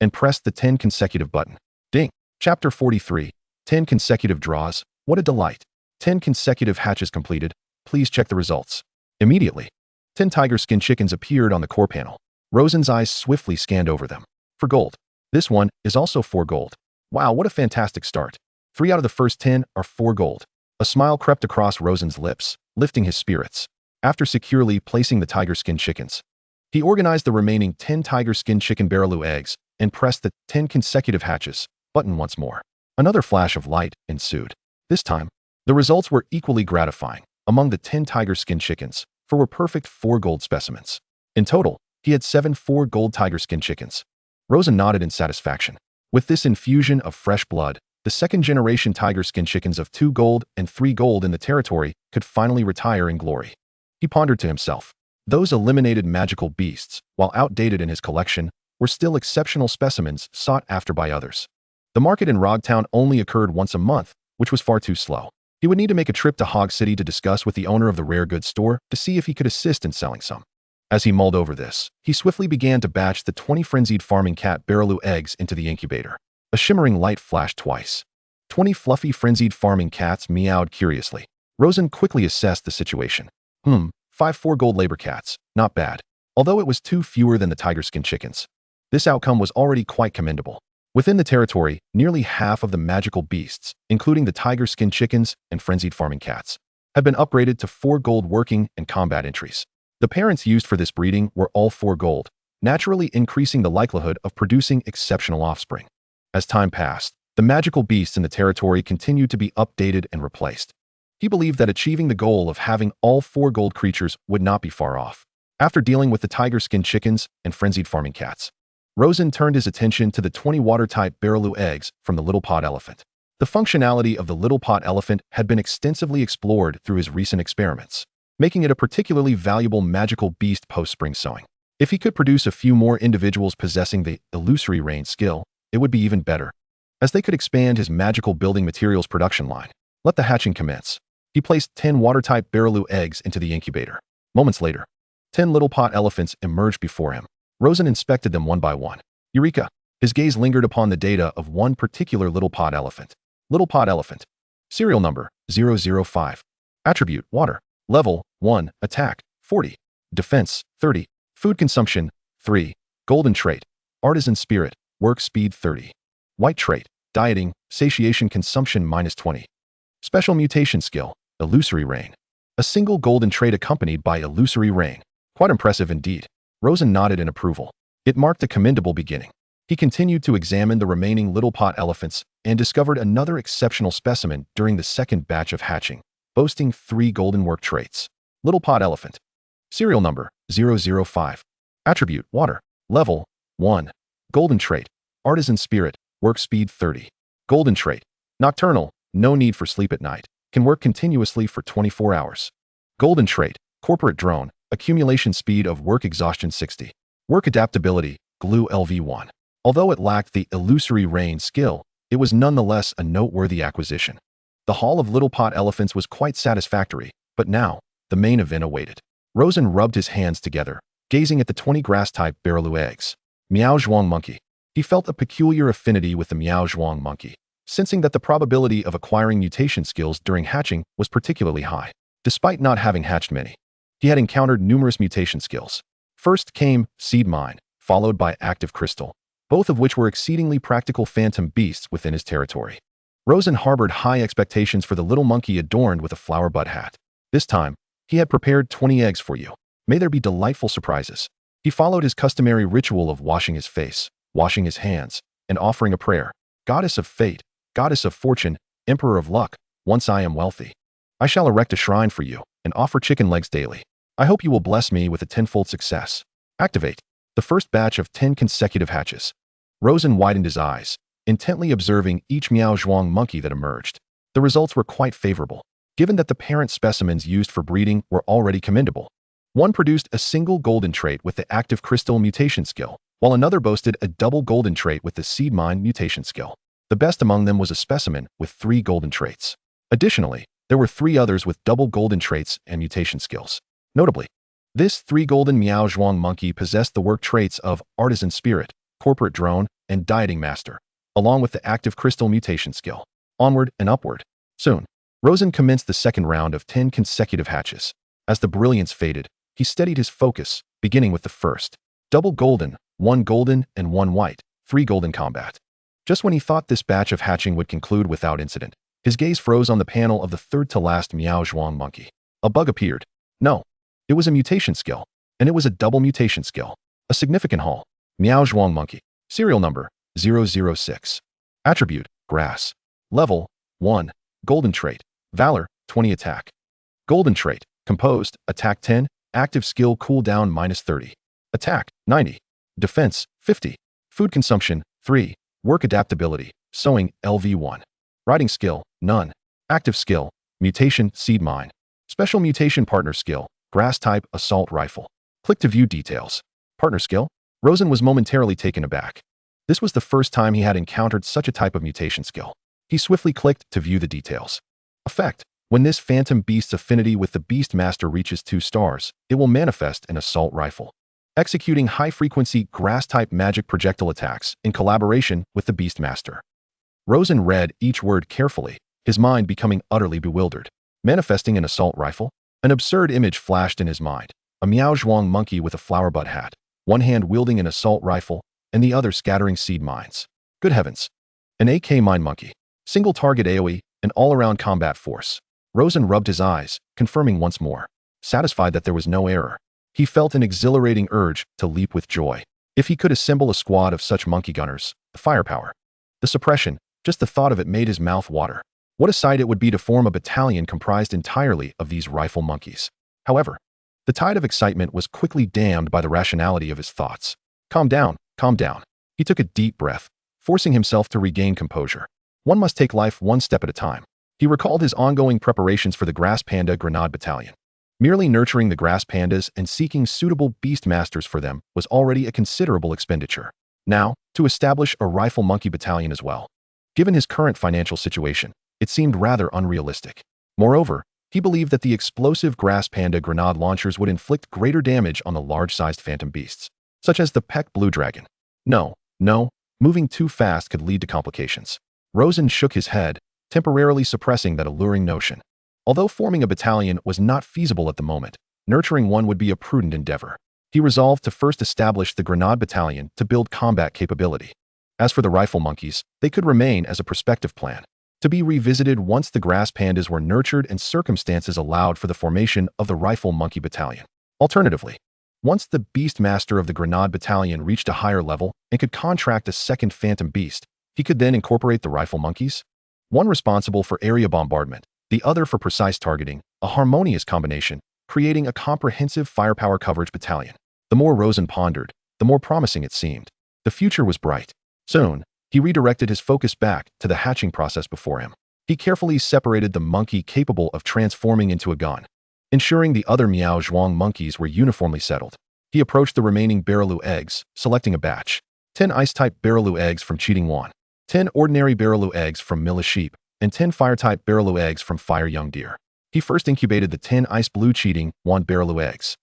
and pressed the 10 consecutive button. Ding! Chapter 43. 10 consecutive draws. What a delight. 10 consecutive hatches completed. Please check the results. Immediately, 10 tiger skin chickens appeared on the core panel. Rosen's eyes swiftly scanned over them. For gold. This one is also 4 gold. Wow, what a fantastic start. 3 out of the first 10 are 4 gold. A smile crept across Rosen's lips, lifting his spirits. After securely placing the tiger skin chickens, he organized the remaining 10 tiger skin chicken Barreloo eggs and pressed the 10 consecutive hatches button once more. Another flash of light ensued. This time, the results were equally gratifying. Among the 10 tiger skin chickens, 4 were perfect 4 gold specimens. In total, he had 7 4 gold tiger skin chickens. Rosen nodded in satisfaction. With this infusion of fresh blood, the second-generation tiger skin chickens of 2 gold and 3 gold in the territory could finally retire in glory. He pondered to himself. Those eliminated magical beasts, while outdated in his collection, were still exceptional specimens sought after by others. The market in Rogtown only occurred once a month, which was far too slow. He would need to make a trip to Hog City to discuss with the owner of the rare goods store to see if he could assist in selling some. As he mulled over this, he swiftly began to batch the 20 frenzied farming cat Barreloo eggs into the incubator. A shimmering light flashed twice. 20 fluffy frenzied farming cats meowed curiously. Rosen quickly assessed the situation. 5 4 gold labor cats. Not bad. Although it was 2 fewer than the tiger skin chickens. This outcome was already quite commendable. Within the territory, nearly half of the magical beasts, including the tiger skin chickens and frenzied farming cats, had been upgraded to 4 gold working and combat entries. The parents used for this breeding were all 4 gold, naturally increasing the likelihood of producing exceptional offspring. As time passed, the magical beasts in the territory continued to be updated and replaced. He believed that achieving the goal of having all 4 gold creatures would not be far off. After dealing with the tiger skin chickens and frenzied farming cats, Rosen turned his attention to the 20 water-type Barreloo eggs from the little pod elephant. The functionality of the little pod elephant had been extensively explored through his recent experiments, making it a particularly valuable magical beast post-spring sowing. If he could produce a few more individuals possessing the illusory rain skill, it would be even better, as they could expand his magical building materials production line. Let the hatching commence. He placed 10 water-type Barreloo eggs into the incubator. Moments later, 10 little pot elephants emerged before him. Rosen inspected them one by one. Eureka! His gaze lingered upon the data of one particular little pod elephant. Little pod elephant. Serial number 005. Attribute water. Level 1. Attack 40. Defense 30. Food consumption 3. Golden trait. Artisan spirit. Work speed 30. White trait. Dieting. Satiation consumption -20. Special mutation skill, Illusory Rain. A single golden trait accompanied by Illusory Rain. Quite impressive indeed. Rosen nodded in approval. It marked a commendable beginning. He continued to examine the remaining little pot elephants and discovered another exceptional specimen during the second batch of hatching, boasting 3 golden work traits. Little pot elephant. Serial number 005. Attribute water. Level 1. Golden trait artisan spirit, work speed 30. Golden trait nocturnal, no need for sleep at night, can work continuously for 24 hours. Golden trait corporate drone, accumulation speed of work exhaustion 60. Work adaptability, glue LV1. Although it lacked the Illusory Rain skill, it was nonetheless a noteworthy acquisition. The haul of little pot elephants was quite satisfactory, but now, the main event awaited. Rosen rubbed his hands together, gazing at the 20 grass-type Barreloo eggs. Miao Zhuang monkey. He felt a peculiar affinity with the Miao Zhuang monkey, sensing that the probability of acquiring mutation skills during hatching was particularly high. Despite not having hatched many, he had encountered numerous mutation skills. First came Seed Mine, followed by Active Crystal, both of which were exceedingly practical phantom beasts within his territory. Rosen harbored high expectations for the little monkey adorned with a flower bud hat. This time, he had prepared 20 eggs for you. May there be delightful surprises. He followed his customary ritual of washing his face, washing his hands, and offering a prayer. Goddess of fate, goddess of fortune, emperor of luck, once I am wealthy, I shall erect a shrine for you and offer chicken legs daily. I hope you will bless me with a tenfold success. Activate. The first batch of 10 consecutive hatches. Rosen widened his eyes, intently observing each Miao Zhuang monkey that emerged. The results were quite favorable, given that the parent specimens used for breeding were already commendable. One produced a single golden trait with the Active Crystal mutation skill, while another boasted a double golden trait with the Seed Mine mutation skill. The best among them was a specimen with 3 golden traits. Additionally, there were 3 others with double golden traits and mutation skills. Notably, this 3 golden Miao Zhuang monkey possessed the work traits of Artisan Spirit, Corporate Drone, and Dieting Master, along with the Active Crystal mutation skill. Onward and upward. Soon, Rosen commenced the second round of 10 consecutive hatches. As the brilliance faded, he steadied his focus, beginning with the first. Double golden, 1 golden and 1 white, 3 golden combat. Just when he thought this batch of hatching would conclude without incident, his gaze froze on the panel of the third-to-last Miao Zhuang monkey. A bug appeared. No. It was a mutation skill, and it was a double mutation skill. A significant haul. Miao Zhuang monkey. Serial number 006. Attribute grass. Level 1. Golden trait valor 20 attack. Golden trait composed attack 10, active skill cooldown -30. Attack 90. Defense 50. Food consumption 3. Work adaptability sewing LV1. Riding skill none. Active skill mutation Seed Mine. Special mutation partner skill grass type assault rifle. Click to view details. Partner skill. Rosen was momentarily taken aback. This was the first time he had encountered such a type of mutation skill. He swiftly clicked to view the details. Effect. When this phantom beast's affinity with the Beast Master reaches 2 stars, it will manifest an assault rifle, executing high-frequency grass-type magic projectile attacks in collaboration with the Beast Master. Rosen read each word carefully, his mind becoming utterly bewildered. Manifesting an assault rifle? An absurd image flashed in his mind. A Miao Zhuang monkey with a flower bud hat, one hand wielding an assault rifle, and the other scattering seed mines. Good heavens. An AK mine monkey. Single target AoE, an all-around combat force. Rosen rubbed his eyes, confirming once more. Satisfied that there was no error, he felt an exhilarating urge to leap with joy. If he could assemble a squad of such monkey gunners, the firepower, the suppression, just the thought of it made his mouth water. What a sight it would be to form a battalion comprised entirely of these rifle monkeys. However, the tide of excitement was quickly dammed by the rationality of his thoughts. Calm down, calm down. He took a deep breath, forcing himself to regain composure. One must take life one step at a time. He recalled his ongoing preparations for the Grass Panda Grenade Battalion. Merely nurturing the grass pandas and seeking suitable beast masters for them was already a considerable expenditure. Now, to establish a rifle monkey battalion as well. Given his current financial situation, it seemed rather unrealistic. Moreover, he believed that the explosive grass panda grenade launchers would inflict greater damage on the large-sized phantom beasts, such as the Peck Blue Dragon. No, moving too fast could lead to complications. Rosen shook his head, temporarily suppressing that alluring notion. Although forming a battalion was not feasible at the moment, nurturing one would be a prudent endeavor. He resolved to first establish the Grenade Battalion to build combat capability. As for the rifle monkeys, they could remain as a prospective plan. to be revisited once the grass pandas were nurtured and circumstances allowed for the formation of the Rifle Monkey Battalion. Alternatively, once the Beast Master of the Grenade Battalion reached a higher level and could contract a second Phantom Beast, he could then incorporate the Rifle Monkeys, one responsible for area bombardment, the other for precise targeting, a harmonious combination, creating a comprehensive firepower coverage battalion. The more Rosen pondered, the more promising it seemed. The future was bright. Soon, he redirected his focus back to the hatching process before him. He carefully separated the monkey capable of transforming into a gun, ensuring the other Miao Zhuang monkeys were uniformly settled. He approached the remaining Barreloo eggs, selecting a batch. 10 ice-type Barreloo eggs from Cheating Wan, 10 ordinary Barreloo eggs from Mila Sheep, and 10 fire-type Barreloo eggs from Fire Young Deer. He first incubated the 10 ice blue Cheating Wan Barreloo eggs.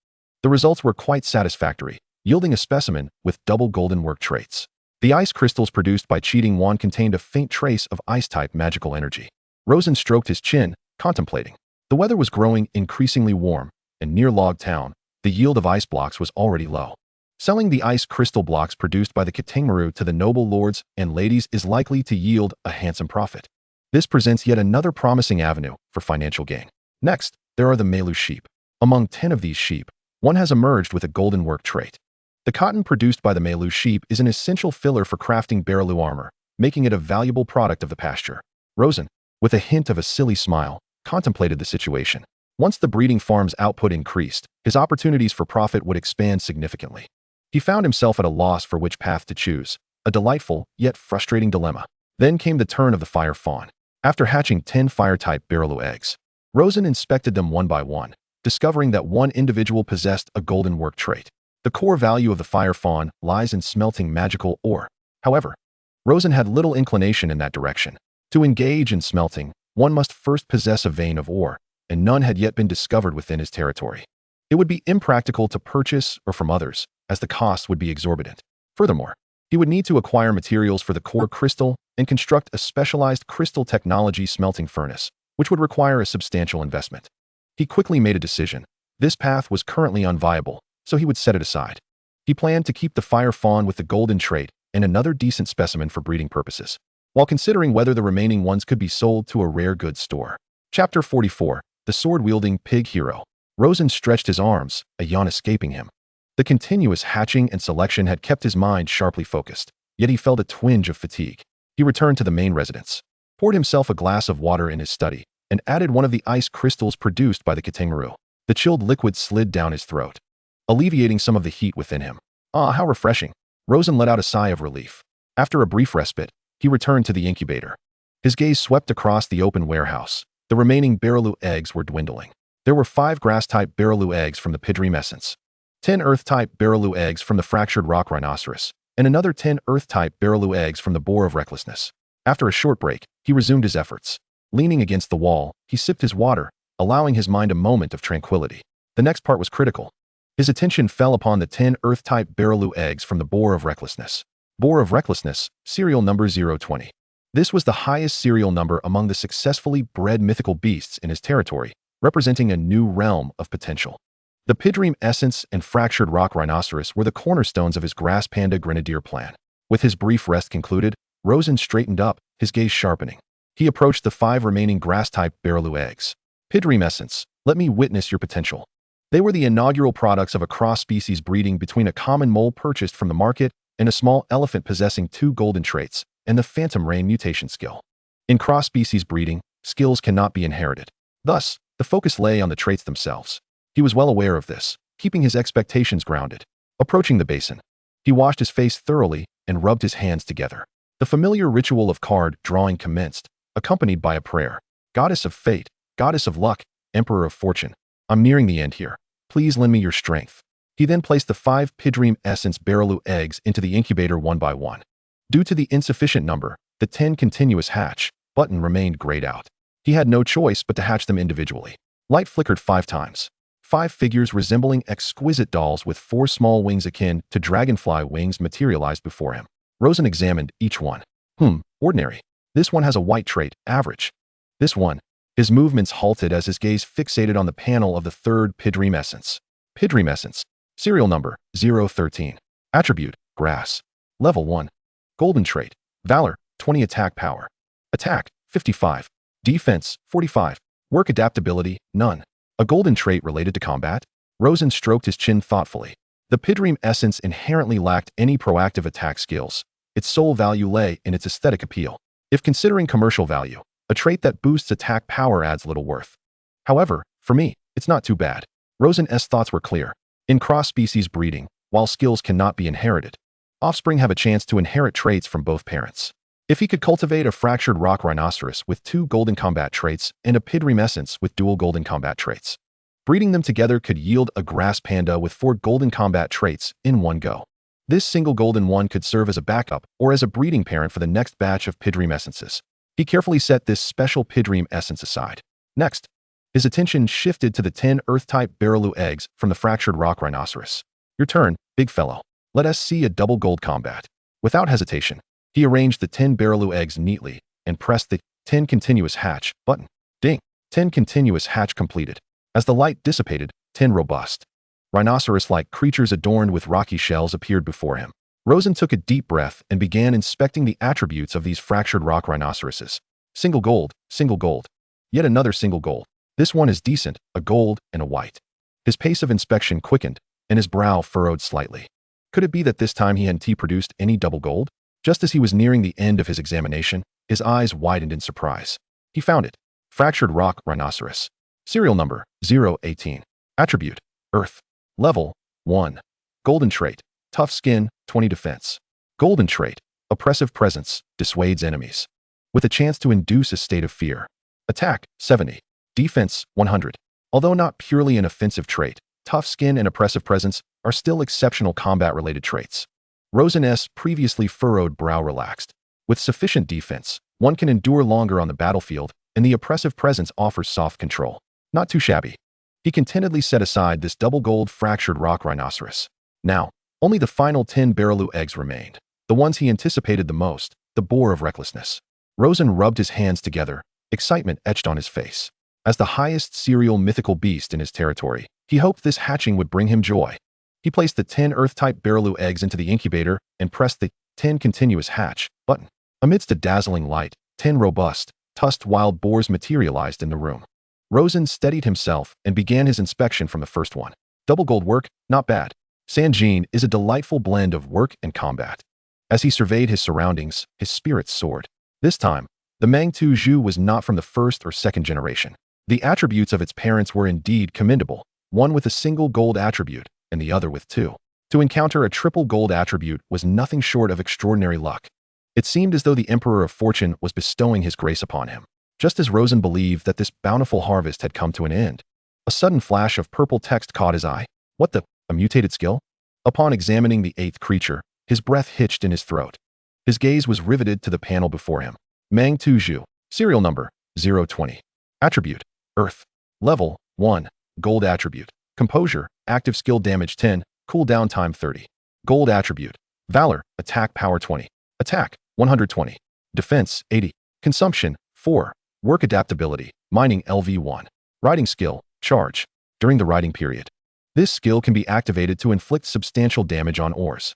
The results were quite satisfactory, yielding a specimen with double golden work traits. The ice crystals produced by Cheating Wan contained a faint trace of ice-type magical energy. Rosen stroked his chin, contemplating. The weather was growing increasingly warm, and near Log Town, the yield of ice blocks was already low. Selling the ice crystal blocks produced by the Kitangmaru to the noble lords and ladies is likely to yield a handsome profit. This presents yet another promising avenue for financial gain. Next, there are the Melu sheep. Among 10 of these sheep, one has emerged with a golden work trait. The cotton produced by the Melu sheep is an essential filler for crafting Barreloo armor, making it a valuable product of the pasture. Rosen, with a hint of a silly smile, contemplated the situation. Once the breeding farm's output increased, his opportunities for profit would expand significantly. He found himself at a loss for which path to choose, a delightful yet frustrating dilemma. Then came the turn of the fire fawn. After hatching 10 fire-type Barreloo eggs, Rosen inspected them one by one, discovering that one individual possessed a golden work trait. The core value of the fire fawn lies in smelting magical ore. However, Rosen had little inclination in that direction. To engage in smelting, one must first possess a vein of ore, and none had yet been discovered within his territory. It would be impractical to purchase or from others, as the costs would be exorbitant. Furthermore, he would need to acquire materials for the core crystal and construct a specialized crystal technology smelting furnace, which would require a substantial investment. He quickly made a decision. This path was currently unviable, so he would set it aside. He planned to keep the fire fawn with the golden trait and another decent specimen for breeding purposes, while considering whether the remaining ones could be sold to a rare goods store. Chapter 44, The Sword-Wielding Pig Hero. Rosen stretched his arms, a yawn escaping him. The continuous hatching and selection had kept his mind sharply focused, yet he felt a twinge of fatigue. He returned to the main residence, poured himself a glass of water in his study, and added one of the ice crystals produced by the Kitangmaru. The chilled liquid slid down his throat, alleviating some of the heat within him. Ah, how refreshing! Rosen let out a sigh of relief. After a brief respite, he returned to the incubator. His gaze swept across the open warehouse. The remaining Barreloo eggs were dwindling. There were 5 grass-type Barreloo eggs from the Pidream Essence, 10 earth-type Barreloo eggs from the Fractured Rock Rhinoceros, and another 10 earth-type Barreloo eggs from the Boar of Recklessness. After a short break, he resumed his efforts. Leaning against the wall, he sipped his water, allowing his mind a moment of tranquility. The next part was critical. His attention fell upon the 10 earth-type Barreloo eggs from the Boar of Recklessness. Boar of Recklessness, serial number 020. This was the highest serial number among the successfully bred mythical beasts in his territory, representing a new realm of potential. The Pidream Essence and Fractured Rock Rhinoceros were the cornerstones of his Grass Panda Grenadier plan. With his brief rest concluded, Rosen straightened up, his gaze sharpening. He approached the 5 remaining grass-type Barreloo eggs. Pidream Essence, let me witness your potential. They were the inaugural products of a cross-species breeding between a common mole purchased from the market and a small elephant possessing 2 golden traits and the Phantom Rain mutation skill. In cross-species breeding, skills cannot be inherited. Thus, the focus lay on the traits themselves. He was well aware of this, keeping his expectations grounded. Approaching the basin, he washed his face thoroughly and rubbed his hands together. The familiar ritual of card drawing commenced, accompanied by a prayer. Goddess of fate, goddess of luck, emperor of fortune, I'm nearing the end here. Please lend me your strength. He then placed the 5 Pidream Essence Barreloo eggs into the incubator one by one. Due to the insufficient number, the 10 continuous hatch button remained grayed out. He had no choice but to hatch them individually. Light flickered 5 times. 5 figures resembling exquisite dolls with 4 small wings akin to dragonfly wings materialized before him. Rosen examined each one. Ordinary. This one has a white trait, average. This one. His movements halted as his gaze fixated on the panel of the 3rd Pidream Essence. Pidream Essence. Serial number 013. Attribute, grass. Level 1. Golden trait, valor, 20 attack power. Attack, 55. Defense, 45. Work adaptability, none. A golden trait related to combat? Rosen stroked his chin thoughtfully. The Pidream essence inherently lacked any proactive attack skills. Its sole value lay in its aesthetic appeal. If considering commercial value, a trait that boosts attack power adds little worth. However, for me, it's not too bad. Rosen's thoughts were clear. In cross-species breeding, while skills cannot be inherited, offspring have a chance to inherit traits from both parents. If he could cultivate a fractured rock rhinoceros with 2 golden combat traits and a Pidream essence with dual golden combat traits, breeding them together could yield a grass panda with 4 golden combat traits in one go. This single golden one could serve as a backup or as a breeding parent for the next batch of Pidream essences. He carefully set this special Pidream essence aside. Next, his attention shifted to the 10 Earth-type Barreloo eggs from the fractured rock rhinoceros. Your turn, big fellow. Let us see a double gold combat. Without hesitation, he arranged the 10 Barreloo eggs neatly and pressed the 10 continuous hatch button. Ding! 10 continuous hatch completed. As the light dissipated, 10 robust, rhinoceros-like creatures adorned with rocky shells appeared before him. Rosen took a deep breath and began inspecting the attributes of these fractured rock rhinoceroses. Single gold, yet another single gold. This one is decent, a gold and a white. His pace of inspection quickened, and his brow furrowed slightly. Could it be that this time he hadn't produced any double gold? Just as he was nearing the end of his examination, his eyes widened in surprise. He found it. Fractured rock rhinoceros. Serial number 018. Attribute Earth. Level 1. Golden trait tough skin, 20 defense. Golden trait oppressive presence, dissuades enemies, with a chance to induce a state of fear. Attack 70. Defense 100. Although not purely an offensive trait, tough skin and oppressive presence are still exceptional combat-related traits. Rosen's previously furrowed brow relaxed. With sufficient defense, one can endure longer on the battlefield, and the oppressive presence offers soft control. Not too shabby. He contentedly set aside this double gold fractured rock rhinoceros. Now, only the final 10 Barreloo eggs remained. The ones he anticipated the most, the boar of recklessness. Rosen rubbed his hands together, excitement etched on his face. As the highest serial mythical beast in his territory, he hoped this hatching would bring him joy. He placed the 10 Earth-type Barreloo eggs into the incubator and pressed the 10 continuous hatch button. Amidst a dazzling light, 10 robust, tusked wild boars materialized in the room. Rosen steadied himself and began his inspection from the first one. Double gold work, not bad. Sanjin is a delightful blend of work and combat. As he surveyed his surroundings, his spirits soared. This time, the Mangtu Zhu was not from the first or second generation. The attributes of its parents were indeed commendable, one with a single gold attribute and the other with 2. To encounter a triple gold attribute was nothing short of extraordinary luck. It seemed as though the Emperor of Fortune was bestowing his grace upon him. Just as Rosen believed that this bountiful harvest had come to an end, a sudden flash of purple text caught his eye. What the? A mutated skill? Upon examining the 8th creature, his breath hitched in his throat. His gaze was riveted to the panel before him. Mangtu Zhu. Serial number 020. Attribute Earth. Level 1. Gold attribute. Composure. Active skill damage 10. Cooldown time 30. Gold attribute. Valor. Attack power 20. Attack 120. Defense 80. Consumption 4. Work adaptability. Mining LV1. Riding skill. Charge. During the riding period, this skill can be activated to inflict substantial damage on ores.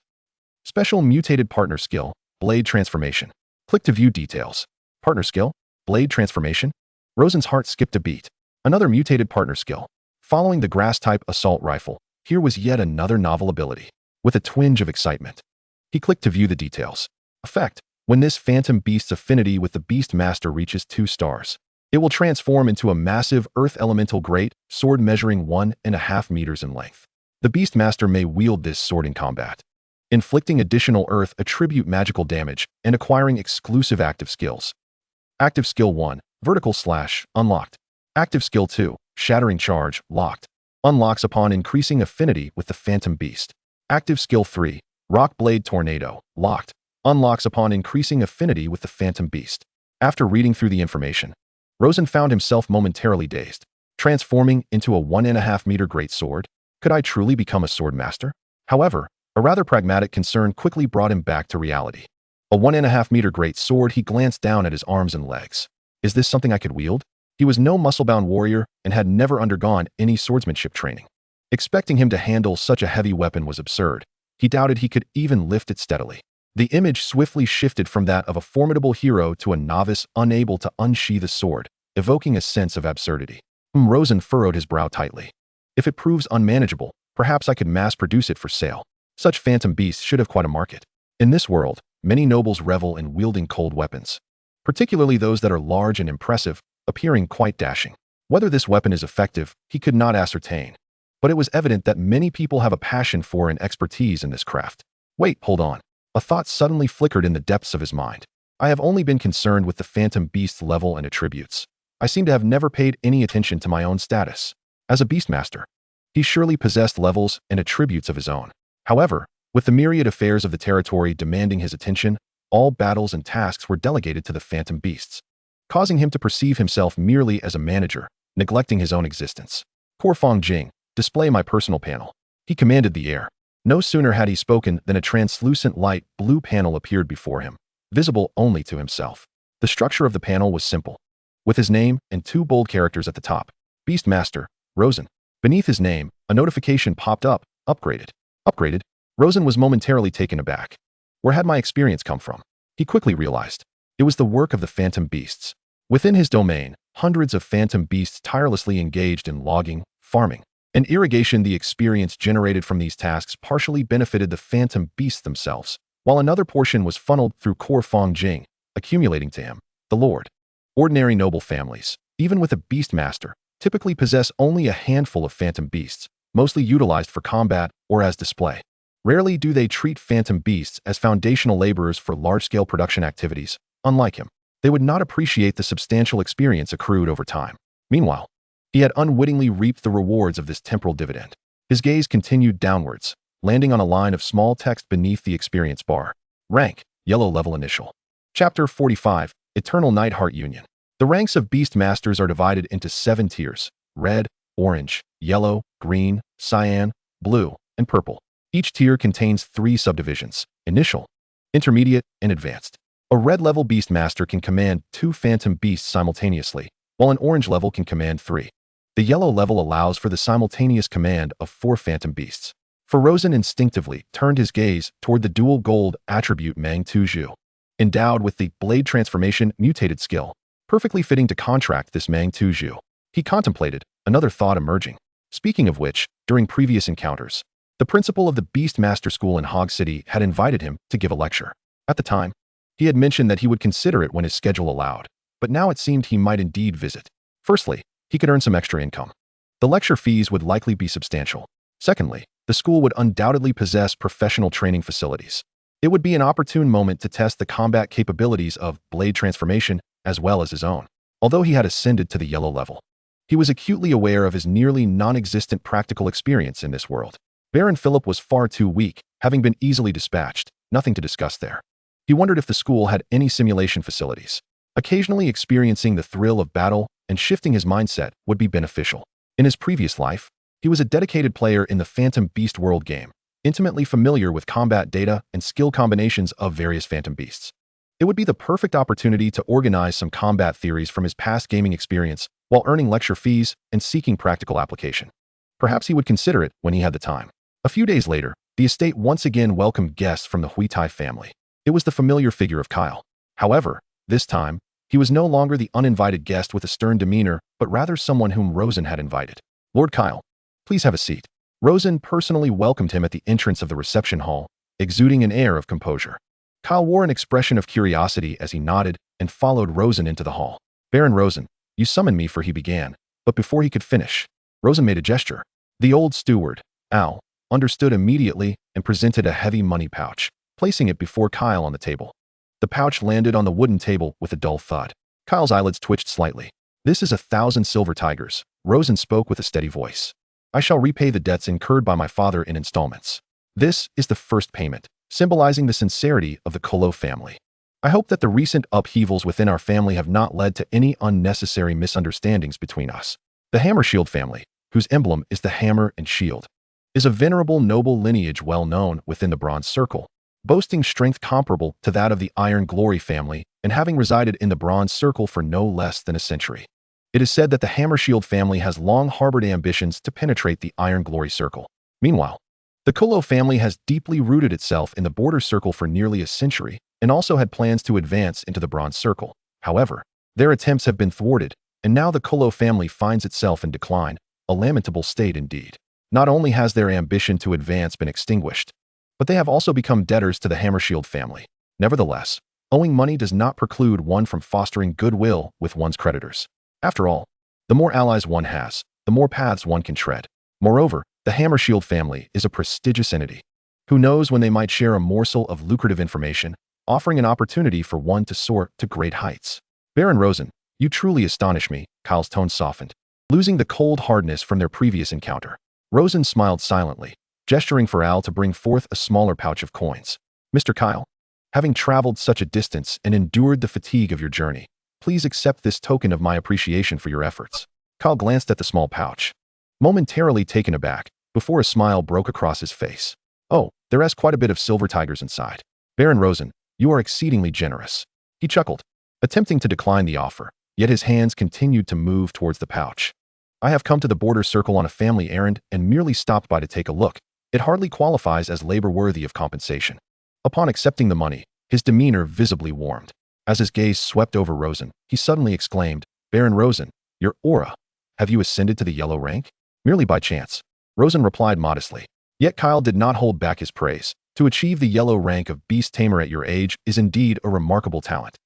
Special mutated partner skill. Blade transformation. Click to view details. Partner skill. Blade transformation. Rosen's heart skipped a beat. Another mutated partner skill. Following the grass-type assault rifle, here was yet another novel ability. With a twinge of excitement, he clicked to view the details. Effect. When this phantom beast's affinity with the Beast Master reaches 2 stars, it will transform into a massive earth elemental great sword measuring 1.5 meters in length. The Beast Master may wield this sword in combat, inflicting additional earth attribute magical damage and acquiring exclusive active skills. Active skill 1, vertical slash, unlocked. Active skill 2, shattering charge, locked. Unlocks upon increasing affinity with the phantom beast. Active skill 3, rock blade tornado, locked. Unlocks upon increasing affinity with the phantom beast. After reading through the information, Rosen found himself momentarily dazed. Transforming into a 1.5 meter great sword? Could I truly become a sword master? However, a rather pragmatic concern quickly brought him back to reality. A 1.5 meter great sword, he glanced down at his arms and legs. Is this something I could wield? He was no muscle-bound warrior and had never undergone any swordsmanship training. Expecting him to handle such a heavy weapon was absurd. He doubted he could even lift it steadily. The image swiftly shifted from that of a formidable hero to a novice unable to unsheath a sword, evoking a sense of absurdity. Rosen furrowed his brow tightly. If it proves unmanageable, perhaps I could mass-produce it for sale. Such phantom beasts should have quite a market. In this world, many nobles revel in wielding cold weapons, particularly those that are large and impressive, appearing quite dashing. Whether this weapon is effective, he could not ascertain. But it was evident that many people have a passion for and expertise in this craft. Wait, hold on. A thought suddenly flickered in the depths of his mind. I have only been concerned with the phantom beast's level and attributes. I seem to have never paid any attention to my own status. As a beastmaster, he surely possessed levels and attributes of his own. However, with the myriad affairs of the territory demanding his attention, all battles and tasks were delegated to the phantom beasts, causing him to perceive himself merely as a manager, neglecting his own existence. Frostfang Jing, display my personal panel. He commanded the air. No sooner had he spoken than a translucent light blue panel appeared before him, visible only to himself. The structure of the panel was simple, with his name and two bold characters at the top. Beastmaster, Rosen. Beneath his name, a notification popped up, upgraded. Upgraded? Rosen was momentarily taken aback. Where had my experience come from? He quickly realized. It was the work of the phantom beasts. Within his domain, hundreds of phantom beasts tirelessly engaged in logging, farming, and irrigation. The experience generated from these tasks partially benefited the phantom beasts themselves, while another portion was funneled through Frostfang Jing, accumulating to him, the Lord. Ordinary noble families, even with a beastmaster, typically possess only a handful of phantom beasts, mostly utilized for combat or as display. Rarely do they treat phantom beasts as foundational laborers for large-scale production activities. Unlike him, they would not appreciate the substantial experience accrued over time. Meanwhile, he had unwittingly reaped the rewards of this temporal dividend. His gaze continued downwards, landing on a line of small text beneath the experience bar. Rank, yellow level initial. Chapter 45, Eternal Nightheart Union. The ranks of Beastmasters are divided into 7 tiers: red, orange, yellow, green, cyan, blue, and purple. Each tier contains 3 subdivisions: initial, intermediate, and advanced. A red level Beastmaster can command 2 phantom beasts simultaneously, while an orange level can command 3. The yellow level allows for the simultaneous command of 4 phantom beasts. For Rosen instinctively turned his gaze toward the dual gold attribute Mang Tu Zhu. Endowed with the blade transformation mutated skill, perfectly fitting to contract this Mang Tu Zhu, he contemplated, another thought emerging. Speaking of which, during previous encounters, the principal of the Beastmaster School in Hog City had invited him to give a lecture. At the time, he had mentioned that he would consider it when his schedule allowed, but now it seemed he might indeed visit. Firstly, he could earn some extra income. The lecture fees would likely be substantial. Secondly, the school would undoubtedly possess professional training facilities. It would be an opportune moment to test the combat capabilities of blade transformation as well as his own. Although he had ascended to the yellow level, he was acutely aware of his nearly non-existent practical experience in this world. Baron Philip was far too weak, having been easily dispatched, nothing to discuss there. He wondered if the school had any simulation facilities. Occasionally experiencing the thrill of battle and shifting his mindset would be beneficial. In his previous life, he was a dedicated player in the Phantom Beast World game, intimately familiar with combat data and skill combinations of various phantom beasts. It would be the perfect opportunity to organize some combat theories from his past gaming experience while earning lecture fees and seeking practical application. Perhaps he would consider it when he had the time. A few days later, the estate once again welcomed guests from the Huitai family. It was the familiar figure of Kyle. However, this time, he was no longer the uninvited guest with a stern demeanor, but rather someone whom Rosen had invited. Lord Kyle, please have a seat. Rosen personally welcomed him at the entrance of the reception hall, exuding an air of composure. Kyle wore an expression of curiosity as he nodded and followed Rosen into the hall. Baron Rosen, you summoned me, for he began, but before he could finish, Rosen made a gesture. The old steward, Al, understood immediately and presented a heavy money pouch, placing it before Kyle on the table. The pouch landed on the wooden table with a dull thud. Kyle's eyelids twitched slightly. This is 1,000 silver tigers, Rosen spoke with a steady voice. I shall repay the debts incurred by my father in installments. This is the first payment, symbolizing the sincerity of the Kolo family. I hope that the recent upheavals within our family have not led to any unnecessary misunderstandings between us. The Hammershield family, whose emblem is the hammer and shield, is a venerable noble lineage well known within the Bronze Circle, boasting strength comparable to that of the Iron Glory family and having resided in the Bronze Circle for no less than a century. It is said that the Hammershield family has long harbored ambitions to penetrate the Iron Glory Circle. Meanwhile, The Kolo family has deeply rooted itself in the Border Circle for nearly a century and also had plans to advance into the Bronze Circle. However, their attempts have been thwarted, and now the Kolo family finds itself in decline, a lamentable state indeed. Not only has their ambition to advance been extinguished, but they have also become debtors to the Hammershield family. Nevertheless, owing money does not preclude one from fostering goodwill with one's creditors. After all, the more allies one has, the more paths one can tread. Moreover, the Hammershield family is a prestigious entity. Who knows when they might share a morsel of lucrative information, offering an opportunity for one to soar to great heights. Baron Rosen, you truly astonish me, Kyle's tone softened, losing the cold hardness from their previous encounter. Rosen smiled silently, gesturing for Al to bring forth a smaller pouch of coins. Mr. Kyle, having traveled such a distance and endured the fatigue of your journey, please accept this token of my appreciation for your efforts. Kyle glanced at the small pouch, momentarily taken aback, before a smile broke across his face. Oh, there is quite a bit of silver tigers inside. Baron Rosen, you are exceedingly generous. He chuckled, attempting to decline the offer, yet his hands continued to move towards the pouch. I have come to the Border Circle on a family errand and merely stopped by to take a look. It hardly qualifies as labor worthy of compensation. Upon accepting the money, his demeanor visibly warmed. As his gaze swept over Rosen, he suddenly exclaimed, Baron Rosen, your aura. Have you ascended to the yellow rank? Merely by chance. Rosen replied modestly. Yet Kyle did not hold back his praise. To achieve the yellow rank of beast tamer at your age is indeed a remarkable talent.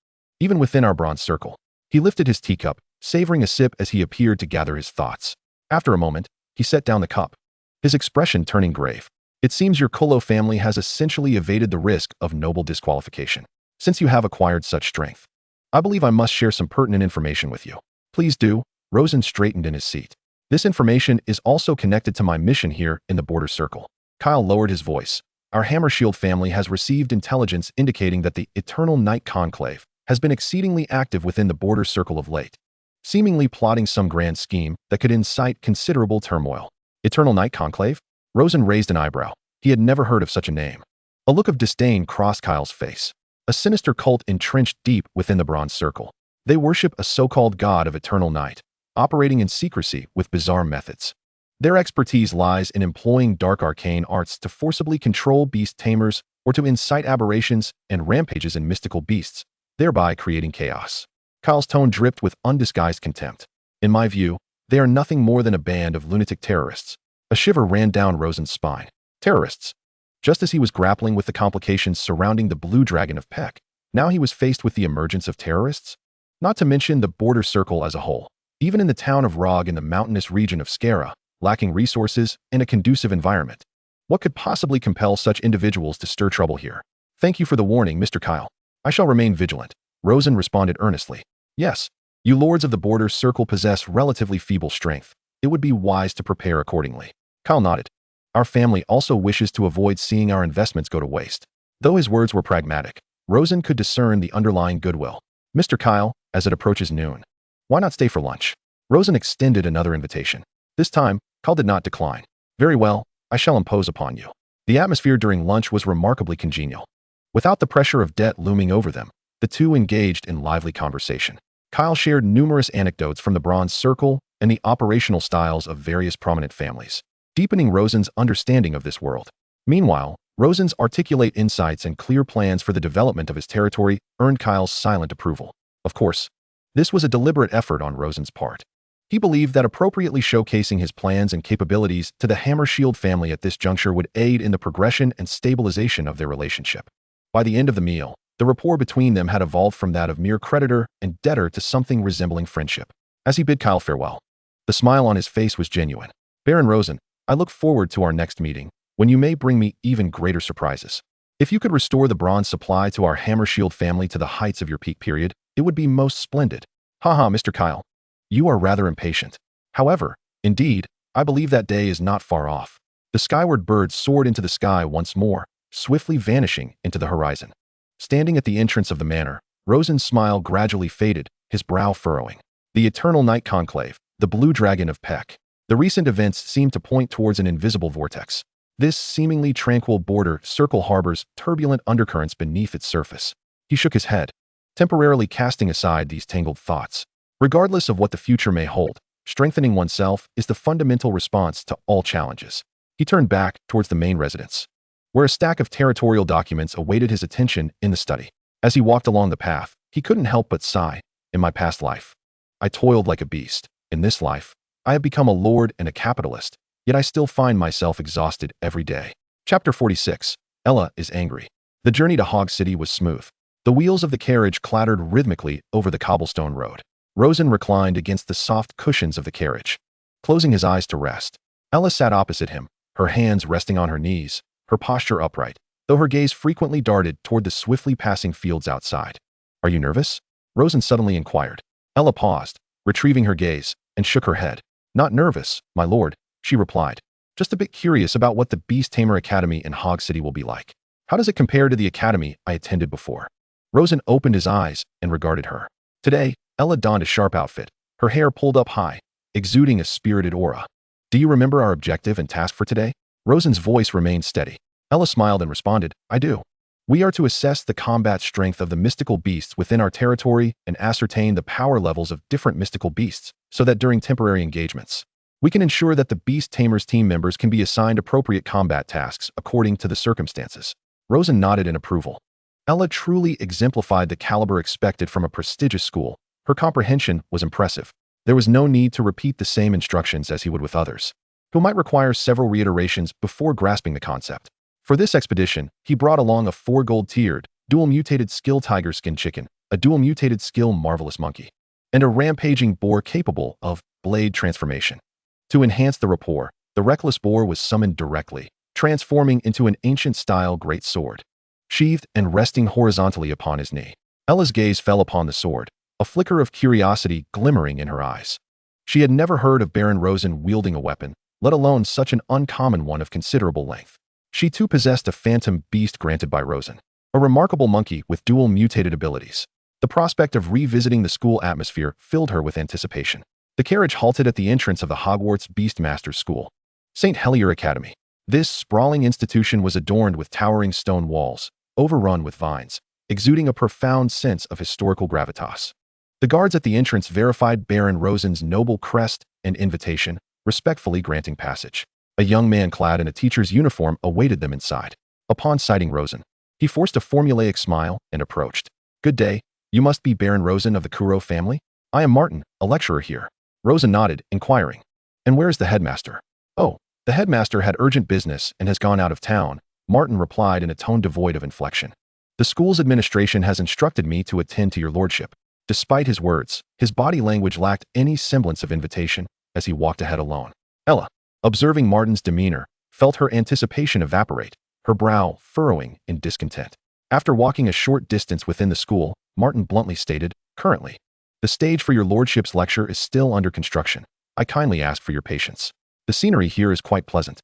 Even within our Bronze Circle, he lifted his teacup, savoring a sip as he appeared to gather his thoughts. After a moment, he set down the cup, his expression turning grave. It seems your Kolo family has essentially evaded the risk of noble disqualification. Since you have acquired such strength, I believe I must share some pertinent information with you. Please do. Rosen straightened in his seat. This information is also connected to my mission here in the Border Circle. Kyle lowered his voice. Our Hammershield family has received intelligence indicating that the Eternal Night Conclave has been exceedingly active within the Border Circle of late, seemingly plotting some grand scheme that could incite considerable turmoil. Eternal Night Conclave? Rosen raised an eyebrow. He had never heard of such a name. A look of disdain crossed Kyle's face. A sinister cult entrenched deep within the Bronze Circle. They worship a so-called god of eternal night, operating in secrecy with bizarre methods. Their expertise lies in employing dark arcane arts to forcibly control beast tamers or to incite aberrations and rampages in mystical beasts, thereby creating chaos. Kyle's tone dripped with undisguised contempt. In my view, they are nothing more than a band of lunatic terrorists. A shiver ran down Rosen's spine. Terrorists. Just as he was grappling with the complications surrounding the Blue Dragon of Peck, now he was faced with the emergence of terrorists? Not to mention the Border Circle as a whole. Even in the town of Rog in the mountainous region of Skara, lacking resources and a conducive environment. What could possibly compel such individuals to stir trouble here? Thank you for the warning, Mr. Kyle. I shall remain vigilant. Rosen responded earnestly. Yes, you lords of the Border Circle possess relatively feeble strength. It would be wise to prepare accordingly. Kyle nodded. Our family also wishes to avoid seeing our investments go to waste. Though his words were pragmatic, Rosen could discern the underlying goodwill. Mr. Kyle, as it approaches noon, why not stay for lunch? Rosen extended another invitation. This time, Kyle did not decline. Very well, I shall impose upon you. The atmosphere during lunch was remarkably congenial. Without the pressure of debt looming over them, the two engaged in lively conversation. Kyle shared numerous anecdotes from the Bronze Circle and the operational styles of various prominent families, deepening Rosen's understanding of this world. Meanwhile, Rosen's articulate insights and clear plans for the development of his territory earned Kyle's silent approval. Of course, this was a deliberate effort on Rosen's part. He believed that appropriately showcasing his plans and capabilities to the Hammershield family at this juncture would aid in the progression and stabilization of their relationship. By the end of the meal, the rapport between them had evolved from that of mere creditor and debtor to something resembling friendship. As he bid Kyle farewell, the smile on his face was genuine. Baron Rosen, I look forward to our next meeting, when you may bring me even greater surprises. If you could restore the bronze supply to our Hammershield family to the heights of your peak period, it would be most splendid. Haha, Mr. Kyle. You are rather impatient. However, indeed, I believe that day is not far off. The skyward bird soared into the sky once more, swiftly vanishing into the horizon. Standing at the entrance of the manor, Rosen's smile gradually faded, his brow furrowing. The Eternal Night Conclave, the Blue Dragon of Peck. The recent events seemed to point towards an invisible vortex. This seemingly tranquil border circle harbors turbulent undercurrents beneath its surface. He shook his head, temporarily casting aside these tangled thoughts. Regardless of what the future may hold, strengthening oneself is the fundamental response to all challenges. He turned back towards the main residence, where a stack of territorial documents awaited his attention in the study. As he walked along the path, he couldn't help but sigh. In my past life, I toiled like a beast. In this life, I have become a lord and a capitalist, yet I still find myself exhausted every day. Chapter 46. Ella is angry. The journey to Hog City was smooth. The wheels of the carriage clattered rhythmically over the cobblestone road. Rosen reclined against the soft cushions of the carriage, closing his eyes to rest. Ella sat opposite him, her hands resting on her knees, her posture upright, though her gaze frequently darted toward the swiftly passing fields outside. Are you nervous? Rosen suddenly inquired. Ella paused, retrieving her gaze, and shook her head. Not nervous, my lord, she replied. Just a bit curious about what the Beast Tamer Academy in Hog City will be like. How does it compare to the academy I attended before? Rosen opened his eyes and regarded her. Today, Ella donned a sharp outfit, her hair pulled up high, exuding a spirited aura. Do you remember our objective and task for today? Rosen's voice remained steady. Ella smiled and responded, I do. We are to assess the combat strength of the mystical beasts within our territory and ascertain the power levels of different mystical beasts, so that during temporary engagements, we can ensure that the Beast Tamer's team members can be assigned appropriate combat tasks according to the circumstances. Rosen nodded in approval. Ella truly exemplified the caliber expected from a prestigious school. Her comprehension was impressive. There was no need to repeat the same instructions as he would with others, who might require several reiterations before grasping the concept. For this expedition, he brought along a 4 gold-tiered, dual-mutated skill tiger skin chicken, a dual-mutated skill marvelous monkey, and a rampaging boar capable of blade transformation. To enhance the rapport, the reckless boar was summoned directly, transforming into an ancient-style great sword, sheathed and resting horizontally upon his knee. Ella's gaze fell upon the sword, a flicker of curiosity glimmering in her eyes. She had never heard of Baron Rosen wielding a weapon, let alone such an uncommon one of considerable length. She too possessed a phantom beast granted by Rosen, a remarkable monkey with dual mutated abilities. The prospect of revisiting the school atmosphere filled her with anticipation. The carriage halted at the entrance of the Hogwarts Beastmaster's School, St. Helier Academy. This sprawling institution was adorned with towering stone walls, overrun with vines, exuding a profound sense of historical gravitas. The guards at the entrance verified Baron Rosen's noble crest and invitation, respectfully granting passage. A young man clad in a teacher's uniform awaited them inside. Upon sighting Rosen, he forced a formulaic smile and approached. Good day, you must be Baron Rosen of the Kuro family? I am Martin, a lecturer here. Rosen nodded, inquiring. And where is the headmaster? Oh, the headmaster had urgent business and has gone out of town, Martin replied in a tone devoid of inflection. The school's administration has instructed me to attend to your lordship. Despite his words, his body language lacked any semblance of invitation as he walked ahead alone. Ella, observing Martin's demeanor, felt her anticipation evaporate, her brow furrowing in discontent. After walking a short distance within the school, Martin bluntly stated, currently, the stage for your lordship's lecture is still under construction. I kindly ask for your patience. The scenery here is quite pleasant,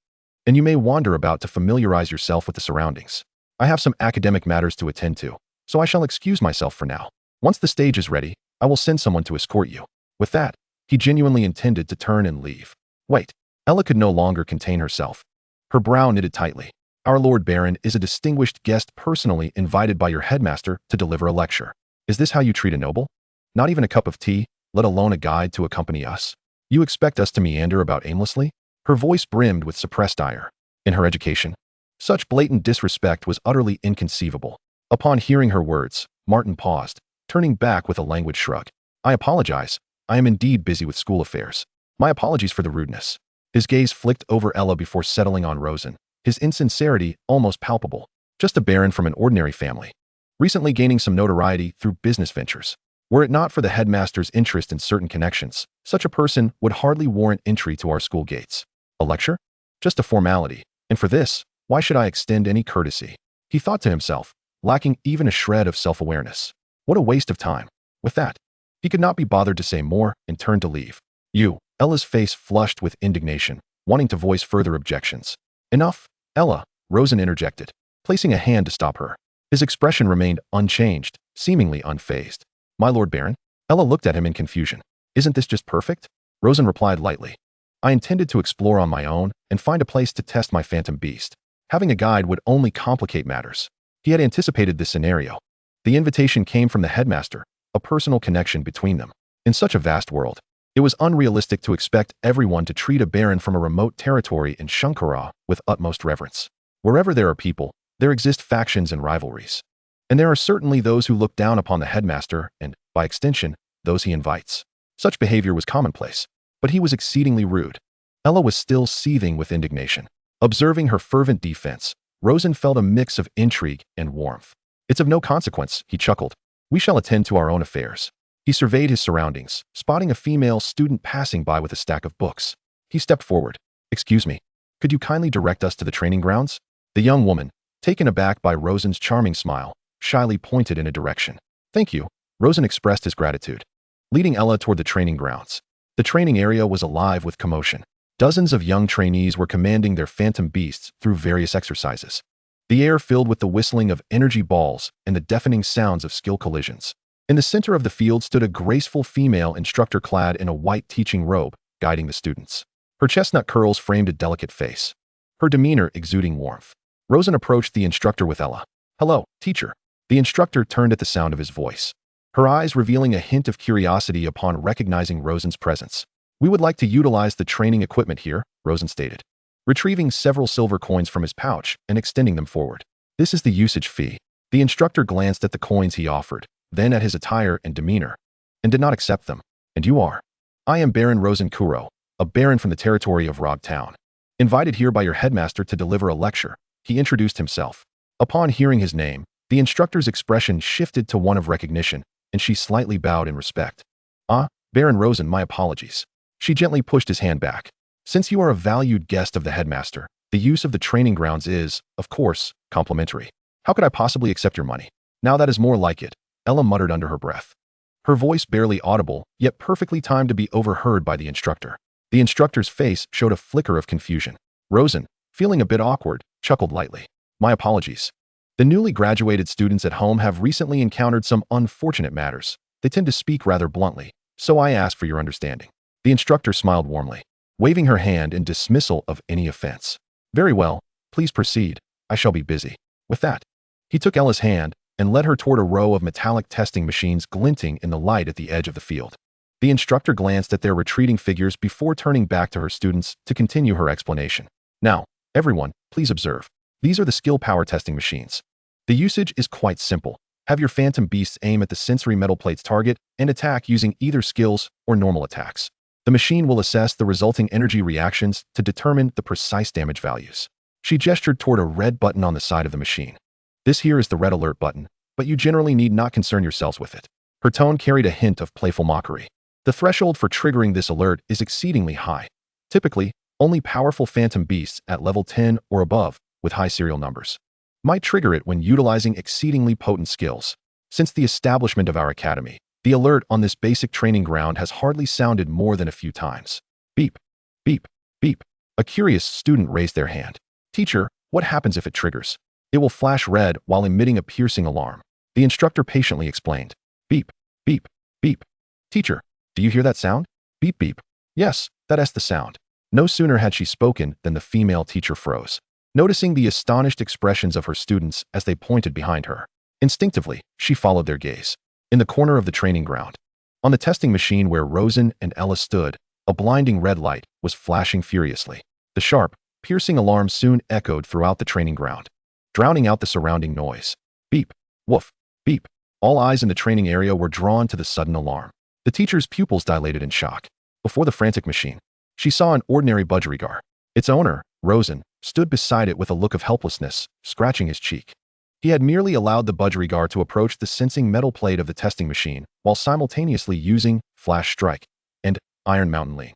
and you may wander about to familiarize yourself with the surroundings. I have some academic matters to attend to, so I shall excuse myself for now. Once the stage is ready, I will send someone to escort you. With that, he genuinely intended to turn and leave. Wait. Ella could no longer contain herself. Her brow knitted tightly. Our Lord Baron is a distinguished guest personally invited by your headmaster to deliver a lecture. Is this how you treat a noble? Not even a cup of tea, let alone a guide to accompany us? You expect us to meander about aimlessly? Her voice brimmed with suppressed ire. In her education, such blatant disrespect was utterly inconceivable. Upon hearing her words, Martin paused, turning back with a languid shrug. I apologize. I am indeed busy with school affairs. My apologies for the rudeness. His gaze flicked over Ella before settling on Rosen, his insincerity almost palpable. Just a baron from an ordinary family, recently gaining some notoriety through business ventures. Were it not for the headmaster's interest in certain connections, such a person would hardly warrant entry to our school gates. A lecture? Just a formality, and for this, why should I extend any courtesy? He thought to himself, lacking even a shred of self-awareness. What a waste of time. With that, he could not be bothered to say more and turned to leave. You, Ella's face flushed with indignation, wanting to voice further objections. Enough, Ella, Rosen interjected, placing a hand to stop her. His expression remained unchanged, seemingly unfazed. My Lord Baron? Ella looked at him in confusion. Isn't this just perfect? Rosen replied lightly. I intended to explore on my own and find a place to test my phantom beast. Having a guide would only complicate matters. He had anticipated this scenario. The invitation came from the headmaster, a personal connection between them. In such a vast world, It was unrealistic to expect everyone to treat a baron from a remote territory in Shankara with utmost reverence. Wherever there are people, there exist factions and rivalries. And there are certainly those who look down upon the headmaster and, by extension, those he invites. Such behavior was commonplace, but he was exceedingly rude. Ella was still seething with indignation. Observing her fervent defense, Rosen felt a mix of intrigue and warmth. "It's of no consequence," he chuckled. "We shall attend to our own affairs." He surveyed his surroundings, spotting a female student passing by with a stack of books. He stepped forward. "Excuse me, could you kindly direct us to the training grounds?" The young woman, taken aback by Rosen's charming smile, shyly pointed in a direction. "Thank you." Rosen expressed his gratitude, leading Ella toward the training grounds. The training area was alive with commotion. Dozens of young trainees were commanding their phantom beasts through various exercises. The air filled with the whistling of energy balls and the deafening sounds of skill collisions. In the center of the field stood a graceful female instructor clad in a white teaching robe, guiding the students. Her chestnut curls framed a delicate face, her demeanor exuding warmth. Rosen approached the instructor with Ella. "Hello, teacher." The instructor turned at the sound of his voice, her eyes revealing a hint of curiosity upon recognizing Rosen's presence. "We would like to utilize the training equipment here," Rosen stated, retrieving several silver coins from his pouch and extending them forward. "This is the usage fee." The instructor glanced at the coins he offered, then at his attire and demeanor, and did not accept them. "And you are?" "I am Baron Rosen Kuro, a baron from the territory of Rog Town. Invited here by your headmaster to deliver a lecture," he introduced himself. Upon hearing his name, the instructor's expression shifted to one of recognition, and she slightly bowed in respect. "Ah, Baron Rosen, my apologies." She gently pushed his hand back. "Since you are a valued guest of the headmaster, the use of the training grounds is, of course, complimentary. How could I possibly accept your money?" "Now that is more like it," Ella muttered under her breath, her voice barely audible, yet perfectly timed to be overheard by the instructor. The instructor's face showed a flicker of confusion. Rosen, feeling a bit awkward, chuckled lightly. "My apologies. The newly graduated students at home have recently encountered some unfortunate matters. They tend to speak rather bluntly, so I ask for your understanding." The instructor smiled warmly, waving her hand in dismissal of any offense. "Very well, please proceed. I shall be busy." With that, he took Ella's hand and led her toward a row of metallic testing machines glinting in the light at the edge of the field. The instructor glanced at their retreating figures before turning back to her students to continue her explanation. "Now, everyone, please observe. These are the skill power testing machines. The usage is quite simple. Have your phantom beasts aim at the sensory metal plate's target and attack using either skills or normal attacks. The machine will assess the resulting energy reactions to determine the precise damage values." She gestured toward a red button on the side of the machine. "This here is the red alert button, but you generally need not concern yourselves with it." Her tone carried a hint of playful mockery. "The threshold for triggering this alert is exceedingly high. Typically, only powerful phantom beasts at level 10 or above, with high serial numbers, might trigger it when utilizing exceedingly potent skills. Since the establishment of our academy, the alert on this basic training ground has hardly sounded more than a few times. Beep, beep, beep." A curious student raised their hand. "Teacher, what happens if it triggers?" "It will flash red while emitting a piercing alarm," the instructor patiently explained. "Beep, beep, beep." "Teacher, do you hear that sound?" "Beep, beep." "Yes, that's the sound." No sooner had she spoken than the female teacher froze, noticing the astonished expressions of her students as they pointed behind her. Instinctively, she followed their gaze. In the corner of the training ground, on the testing machine where Rosen and Ella stood, a blinding red light was flashing furiously. The sharp, piercing alarm soon echoed throughout the training ground, drowning out the surrounding noise. Beep, woof, beep. All eyes in the training area were drawn to the sudden alarm. The teacher's pupils dilated in shock. Before the frantic machine, she saw an ordinary budgerigar. Its owner, Rosen, stood beside it with a look of helplessness, scratching his cheek. He had merely allowed the budgerigar to approach the sensing metal plate of the testing machine while simultaneously using Flash Strike and Iron Mountain Lean.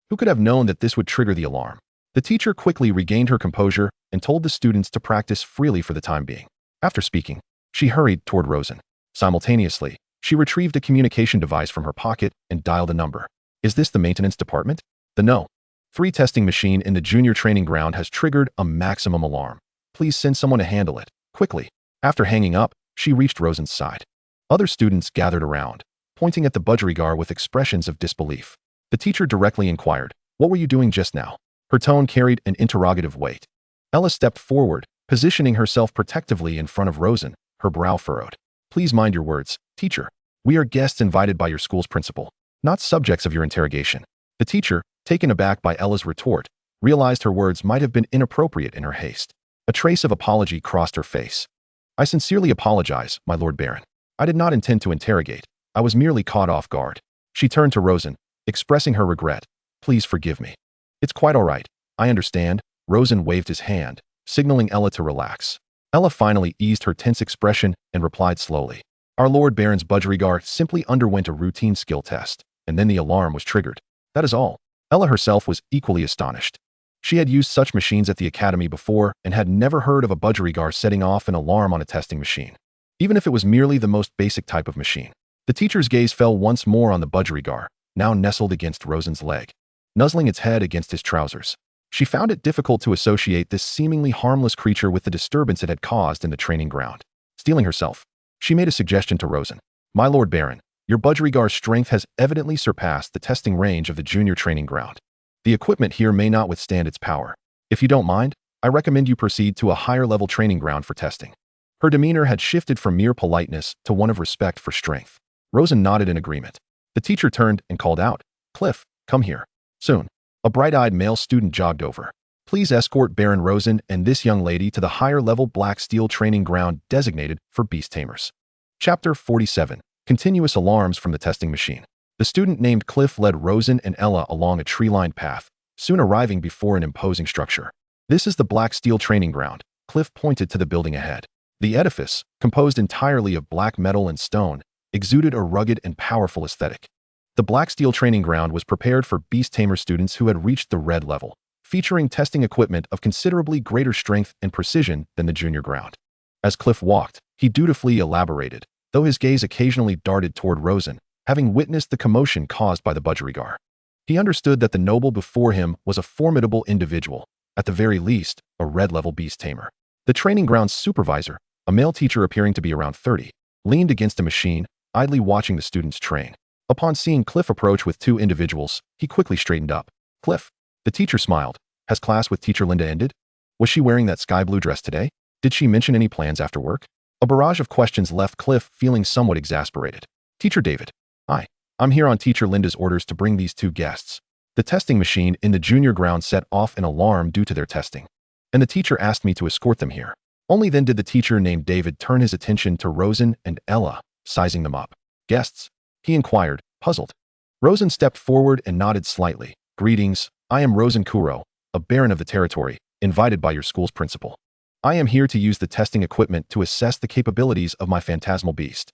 Who could have known that this would trigger the alarm? The teacher quickly regained her composure and told the students to practice freely for the time being. After speaking, she hurried toward Rosen. Simultaneously, she retrieved a communication device from her pocket and dialed a number. "Is this the maintenance department?" The No. 3 testing machine in the junior training ground has triggered a maximum alarm. Please send someone to handle it, quickly. After hanging up, she reached Rosen's side. Other students gathered around, pointing at the budgerigar with expressions of disbelief. The teacher directly inquired, "What were you doing just now?" Her tone carried an interrogative weight. Ella stepped forward, positioning herself protectively in front of Rosen, her brow furrowed. "Please mind your words, teacher. We are guests invited by your school's principal." not subjects of your interrogation. The teacher, taken aback by Ella's retort, realized her words might have been inappropriate in her haste. A trace of apology crossed her face. I sincerely apologize, my Lord Baron. I did not intend to interrogate. I was merely caught off guard. She turned to Rosen, expressing her regret. Please forgive me. It's quite all right. I understand. Rosen waved his hand, signaling Ella to relax. Ella finally eased her tense expression and replied slowly. Our Lord Baron's budgerigar simply underwent a routine skill test, and then the alarm was triggered. That is all. Ella herself was equally astonished. She had used such machines at the academy before and had never heard of a budgerigar setting off an alarm on a testing machine, even if it was merely the most basic type of machine. The teacher's gaze fell once more on the budgerigar, now nestled against Rosen's leg, nuzzling its head against his trousers. She found it difficult to associate this seemingly harmless creature with the disturbance it had caused in the training ground. Steeling herself, she made a suggestion to Rosen. My Lord Baron, your budgerigar's strength has evidently surpassed the testing range of the junior training ground. The equipment here may not withstand its power. If you don't mind, I recommend you proceed to a higher-level training ground for testing. Her demeanor had shifted from mere politeness to one of respect for strength. Rosen nodded in agreement. The teacher turned and called out, Cliff, come here. Soon, a bright-eyed male student jogged over. Please escort Baron Rosen and this young lady to the higher-level black steel training ground designated for beast tamers. Chapter 47. Continuous alarms from the testing machine. The student named Cliff led Rosen and Ella along a tree-lined path, soon arriving before an imposing structure. This is the black steel training ground. Cliff pointed to the building ahead. The edifice, composed entirely of black metal and stone, exuded a rugged and powerful aesthetic. The black steel training ground was prepared for beast tamer students who had reached the red level, featuring testing equipment of considerably greater strength and precision than the junior ground. As Cliff walked, he dutifully elaborated, though his gaze occasionally darted toward Rosen, having witnessed the commotion caused by the budgerigar. He understood that the noble before him was a formidable individual, at the very least, a red-level beast tamer. The training ground's supervisor, a male teacher appearing to be around 30, leaned against a machine, idly watching the students train. Upon seeing Cliff approach with two individuals, he quickly straightened up. Cliff. The teacher smiled. Has class with Teacher Linda ended? Was she wearing that sky blue dress today? Did she mention any plans after work? A barrage of questions left Cliff feeling somewhat exasperated. Teacher David. I'm here on Teacher Linda's orders to bring these two guests. The testing machine in the junior ground set off an alarm due to their testing, and the teacher asked me to escort them here. Only then did the teacher named David turn his attention to Rosen and Ella, sizing them up. Guests? He inquired, puzzled. Rosen stepped forward and nodded slightly. Greetings, I am Rosen Kuro, a baron of the territory, invited by your school's principal. I am here to use the testing equipment to assess the capabilities of my phantasmal beast.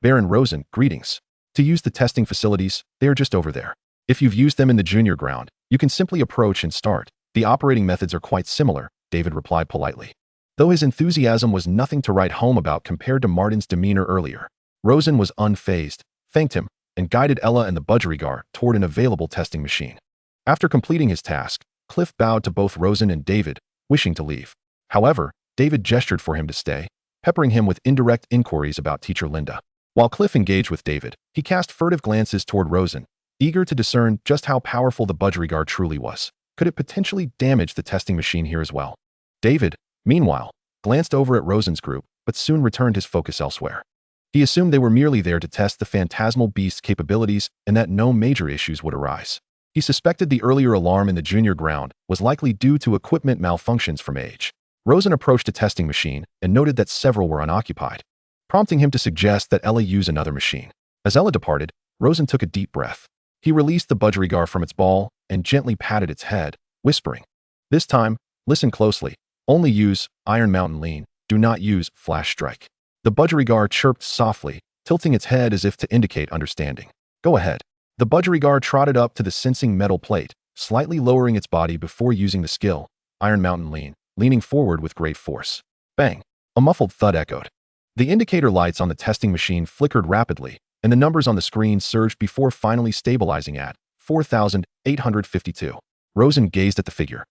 Baron Rosen, greetings. To use the testing facilities, they are just over there. If you've used them in the junior ground, you can simply approach and start. The operating methods are quite similar, David replied politely. Though his enthusiasm was nothing to write home about compared to Martin's demeanor earlier, Rosen was unfazed, thanked him, and guided Ella and the budgerigar toward an available testing machine. After completing his task, Cliff bowed to both Rosen and David, wishing to leave. However, David gestured for him to stay, peppering him with indirect inquiries about Teacher Linda. While Cliff engaged with David, he cast furtive glances toward Rosen, eager to discern just how powerful the budgerigar truly was. Could it potentially damage the testing machine here as well? David, meanwhile, glanced over at Rosen's group, but soon returned his focus elsewhere. He assumed they were merely there to test the phantasmal beast's capabilities and that no major issues would arise. He suspected the earlier alarm in the junior ground was likely due to equipment malfunctions from age. Rosen approached a testing machine and noted that several were unoccupied, prompting him to suggest that Ella use another machine. As Ella departed, Rosen took a deep breath. He released the budgerigar from its ball and gently patted its head, whispering, "This time, listen closely. Only use Iron Mountain Lean. Do not use Flash Strike." The budgerigar chirped softly, tilting its head as if to indicate understanding. "Go ahead." The budgerigar trotted up to the sensing metal plate, slightly lowering its body before using the skill, Iron Mountain Lean, leaning forward with great force. Bang! A muffled thud echoed. The indicator lights on the testing machine flickered rapidly, and the numbers on the screen surged before finally stabilizing at 4,852. Rosen gazed at the figure,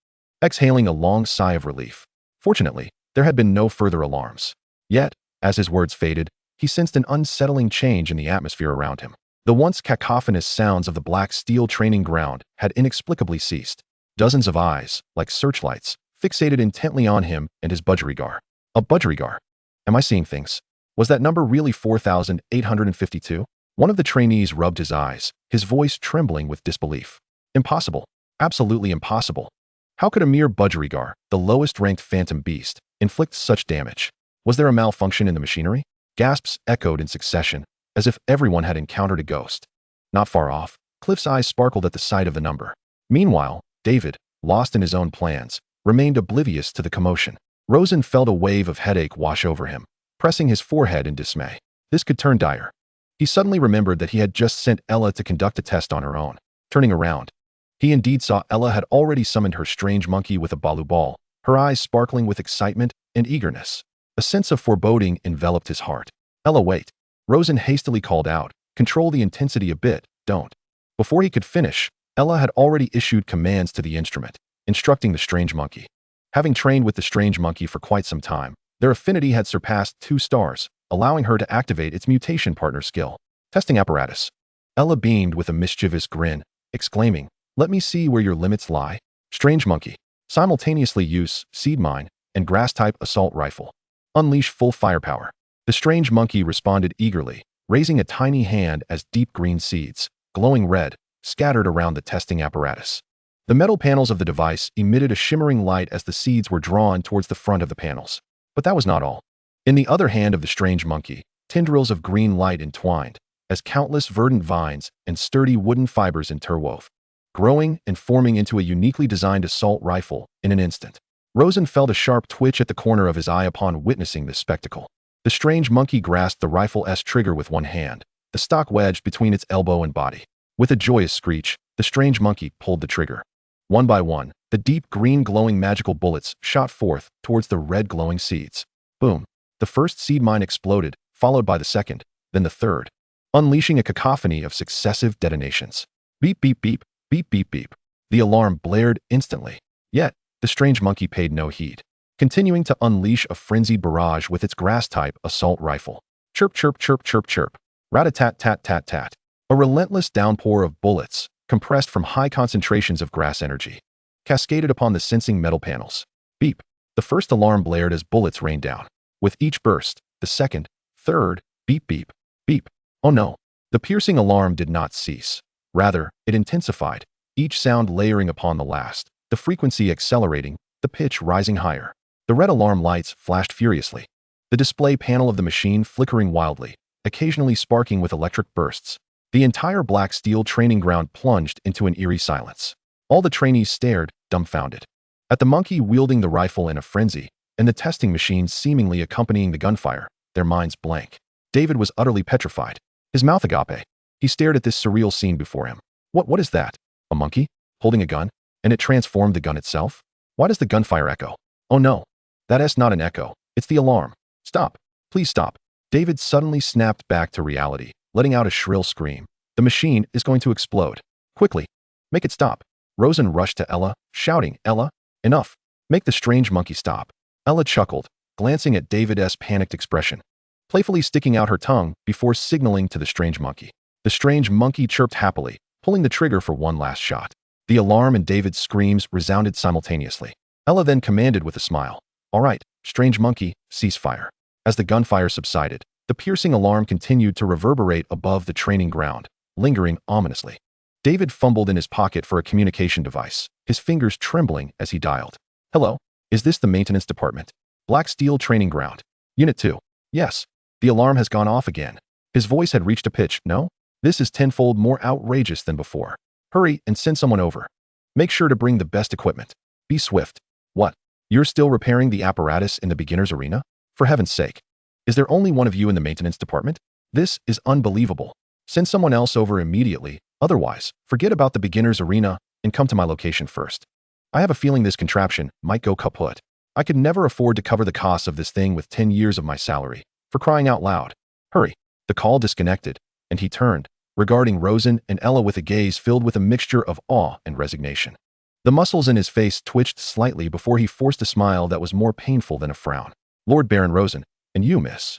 exhaling a long sigh of relief. Fortunately, there had been no further alarms. Yet, as his words faded, he sensed an unsettling change in the atmosphere around him. The once cacophonous sounds of the black steel training ground had inexplicably ceased. Dozens of eyes, like searchlights, fixated intently on him and his budgerigar. A budgerigar? Am I seeing things? Was that number really 4,852? One of the trainees rubbed his eyes, his voice trembling with disbelief. Impossible. Absolutely impossible. How could a mere budgerigar, the lowest-ranked phantom beast, inflict such damage? Was there a malfunction in the machinery? Gasps echoed in succession, as if everyone had encountered a ghost. Not far off, Cliff's eyes sparkled at the sight of the number. Meanwhile, David, lost in his own plans, remained oblivious to the commotion. Rosen felt a wave of headache wash over him, pressing his forehead in dismay. This could turn dire. He suddenly remembered that he had just sent Ella to conduct a test on her own. Turning around, he indeed saw Ella had already summoned her strange monkey with a balu ball, her eyes sparkling with excitement and eagerness. A sense of foreboding enveloped his heart. Ella, wait. Rosen hastily called out. Control the intensity a bit, don't. Before he could finish, Ella had already issued commands to the instrument, instructing the strange monkey. Having trained with the strange monkey for quite some time, their affinity had surpassed 2 stars, allowing her to activate its mutation partner skill. Testing apparatus. Ella beamed with a mischievous grin, exclaiming, "Let me see where your limits lie." Strange monkey. Simultaneously use seed mine and grass-type assault rifle. Unleash full firepower. The strange monkey responded eagerly, raising a tiny hand as deep green seeds, glowing red, scattered around the testing apparatus. The metal panels of the device emitted a shimmering light as the seeds were drawn towards the front of the panels. But that was not all. In the other hand of the strange monkey, tendrils of green light entwined, as countless verdant vines and sturdy wooden fibers interwove, growing and forming into a uniquely designed assault rifle in an instant. Rosen felt a sharp twitch at the corner of his eye upon witnessing this spectacle. The strange monkey grasped the rifle's trigger with one hand, the stock wedged between its elbow and body. With a joyous screech, the strange monkey pulled the trigger. One by one, the deep green glowing magical bullets shot forth towards the red glowing seeds. Boom! The first seed mine exploded, followed by the second, then the third, unleashing a cacophony of successive detonations. Beep, beep, beep, beep, beep, beep. The alarm blared instantly. Yet, the strange monkey paid no heed, continuing to unleash a frenzied barrage with its grass-type assault rifle. Chirp, chirp, chirp, chirp, chirp. Rat-a-tat-tat-tat-tat. A relentless downpour of bullets, compressed from high concentrations of grass energy, cascaded upon the sensing metal panels. Beep. The first alarm blared as bullets rained down. With each burst, the second, third, beep, beep, beep. Oh no. The piercing alarm did not cease. Rather, it intensified, each sound layering upon the last, the frequency accelerating, the pitch rising higher. The red alarm lights flashed furiously, the display panel of the machine flickering wildly, occasionally sparking with electric bursts. The entire black steel training ground plunged into an eerie silence. All the trainees stared, dumbfounded, at the monkey wielding the rifle in a frenzy, and the testing machine seemingly accompanying the gunfire, their minds blank. David was utterly petrified, his mouth agape. He stared at this surreal scene before him. What is that? A monkey? Holding a gun? And it transformed the gun itself? Why does the gunfire echo? Oh no. That's not an echo. It's the alarm. Stop. Please stop. David suddenly snapped back to reality, letting out a shrill scream. The machine is going to explode. Quickly. Make it stop. Rosen rushed to Ella, shouting, "Ella, enough. Make the strange monkey stop." Ella chuckled, glancing at David's panicked expression, playfully sticking out her tongue before signaling to the strange monkey. The strange monkey chirped happily, pulling the trigger for one last shot. The alarm and David's screams resounded simultaneously. Ella then commanded with a smile, "All right, strange monkey, cease fire." As the gunfire subsided, the piercing alarm continued to reverberate above the training ground, lingering ominously. David fumbled in his pocket for a communication device, his fingers trembling as he dialed. "Hello? Is this the maintenance department? Black Steel Training Ground. Unit 2. Yes. The alarm has gone off again." His voice had reached a pitch. "No? This is tenfold more outrageous than before. Hurry and send someone over. Make sure to bring the best equipment. Be swift." "What? You're still repairing the apparatus in the beginner's arena? For heaven's sake. Is there only one of you in the maintenance department? This is unbelievable. Send someone else over immediately. Otherwise, forget about the beginner's arena and come to my location first. I have a feeling this contraption might go kaput. I could never afford to cover the costs of this thing with 10 years of my salary. For crying out loud. Hurry." The call disconnected, and he turned, regarding Rosen and Ella with a gaze filled with a mixture of awe and resignation. The muscles in his face twitched slightly before he forced a smile that was more painful than a frown. "Lord Baron Rosen, and you, miss."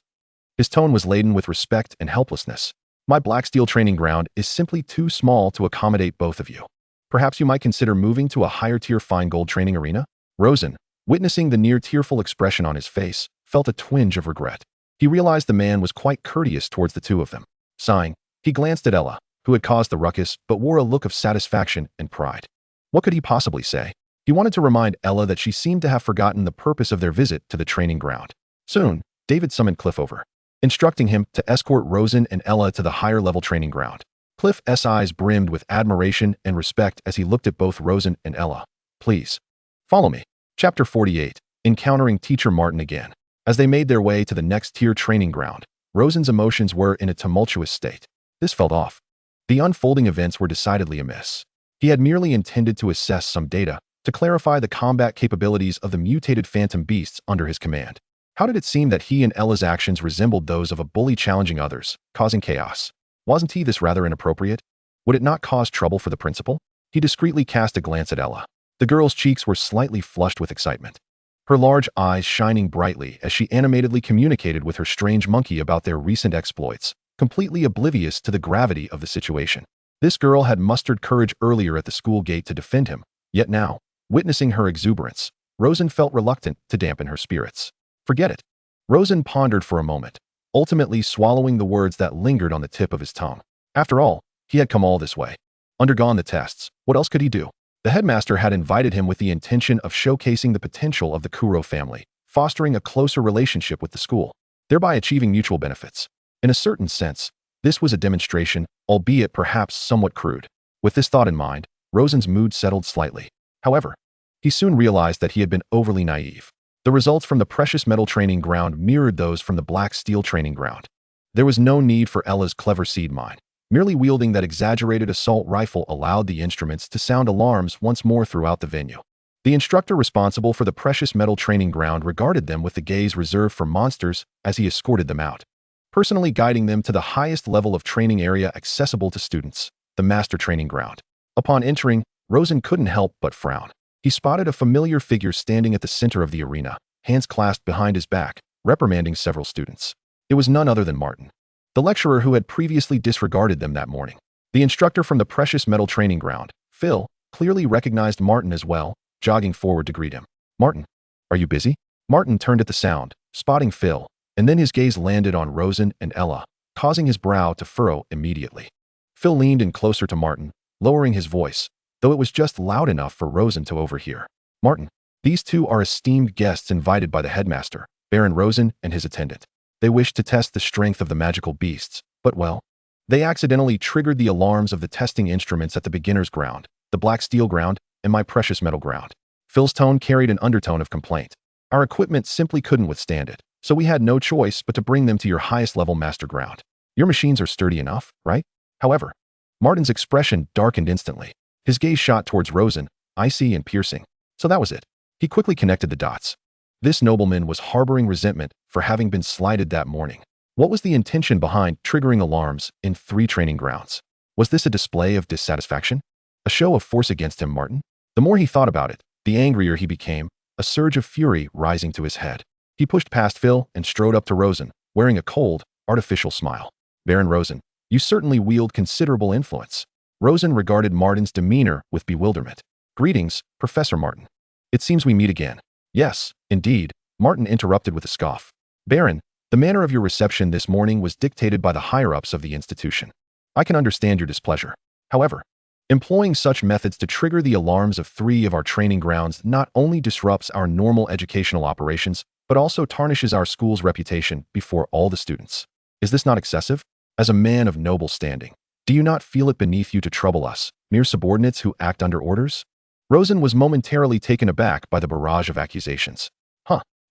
His tone was laden with respect and helplessness. "My Black Steel Training Ground is simply too small to accommodate both of you. Perhaps you might consider moving to a higher-tier fine gold training arena?" Rosen, witnessing the near-tearful expression on his face, felt a twinge of regret. He realized the man was quite courteous towards the two of them. Sighing, He glanced at Ella, who had caused the ruckus but wore a look of satisfaction and pride. What could he possibly say? He wanted to remind Ella that she seemed to have forgotten the purpose of their visit to the training ground. Soon, David summoned Cliff over, instructing him to escort Rosen and Ella to the higher-level training ground. Cliff's eyes brimmed with admiration and respect as he looked at both Rosen and Ella. Please, follow me. Chapter 48. Encountering Teacher Martin again. As they made their way to the next tier training ground, Rosen's emotions were in a tumultuous state. This felt off. The unfolding events were decidedly amiss. He had merely intended to assess some data, to clarify the combat capabilities of the mutated phantom beasts under his command. How did it seem that he and Ella's actions resembled those of a bully challenging others, causing chaos? Wasn't this rather inappropriate? Would it not cause trouble for the principal? He discreetly cast a glance at Ella. The girl's cheeks were slightly flushed with excitement, her large eyes shining brightly as she animatedly communicated with her strange monkey about their recent exploits, completely oblivious to the gravity of the situation. This girl had mustered courage earlier at the school gate to defend him, yet now, witnessing her exuberance, Rosen felt reluctant to dampen her spirits. Forget it. Rosen pondered for a moment, ultimately swallowing the words that lingered on the tip of his tongue. After all, he had come all this way, undergone the tests. What else could he do? The headmaster had invited him with the intention of showcasing the potential of the Kuro family, fostering a closer relationship with the school, thereby achieving mutual benefits. In a certain sense, this was a demonstration, albeit perhaps somewhat crude. With this thought in mind, Rosen's mood settled slightly. However, he soon realized that he had been overly naive. The results from the precious metal training ground mirrored those from the black steel training ground. There was no need for Ella's clever seed mine. Merely wielding that exaggerated assault rifle allowed the instruments to sound alarms once more throughout the venue. The instructor responsible for the precious metal training ground regarded them with the gaze reserved for monsters as he escorted them out, personally guiding them to the highest level of training area accessible to students, the master training ground. Upon entering, Rosen couldn't help but frown. He spotted a familiar figure standing at the center of the arena, hands clasped behind his back, reprimanding several students. It was none other than Martin, the lecturer who had previously disregarded them that morning. The instructor from the precious metal training ground, Phil, clearly recognized Martin as well, jogging forward to greet him. Martin, are you busy? Martin turned at the sound, spotting Phil, and then his gaze landed on Rosen and Ella, causing his brow to furrow immediately. Phil leaned in closer to Martin, lowering his voice, though it was just loud enough for Rosen to overhear. Martin, these two are esteemed guests invited by the headmaster, Baron Rosen and his attendant. They wished to test the strength of the magical beasts, but well, they accidentally triggered the alarms of the testing instruments at the beginner's ground, the black steel ground, and my precious metal ground. Phil's tone carried an undertone of complaint. Our equipment simply couldn't withstand it, so we had no choice but to bring them to your highest level master ground. Your machines are sturdy enough, right? However, Martin's expression darkened instantly. His gaze shot towards Rosen, icy and piercing. So that was it. He quickly connected the dots. This nobleman was harboring resentment for having been slighted that morning. What was the intention behind triggering alarms in 3 training grounds? Was this a display of dissatisfaction? A show of force against him, Martin? The more he thought about it, the angrier he became, a surge of fury rising to his head. He pushed past Phil and strode up to Rosen, wearing a cold, artificial smile. Baron Rosen, you certainly wield considerable influence. Rosen regarded Martin's demeanor with bewilderment. Greetings, Professor Martin. It seems we meet again. Yes, indeed, Martin interrupted with a scoff. Baron, the manner of your reception this morning was dictated by the higher-ups of the institution. I can understand your displeasure. However, employing such methods to trigger the alarms of 3 of our training grounds not only disrupts our normal educational operations, but also tarnishes our school's reputation before all the students. Is this not excessive? As a man of noble standing, do you not feel it beneath you to trouble us, mere subordinates who act under orders? Rosen was momentarily taken aback by the barrage of accusations.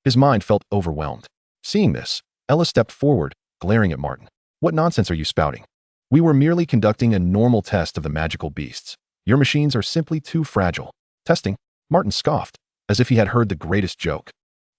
His mind felt overwhelmed. Seeing this, Ella stepped forward, glaring at Martin. What nonsense are you spouting? We were merely conducting a normal test of the magical beasts. Your machines are simply too fragile. Testing? Martin scoffed, as if he had heard the greatest joke.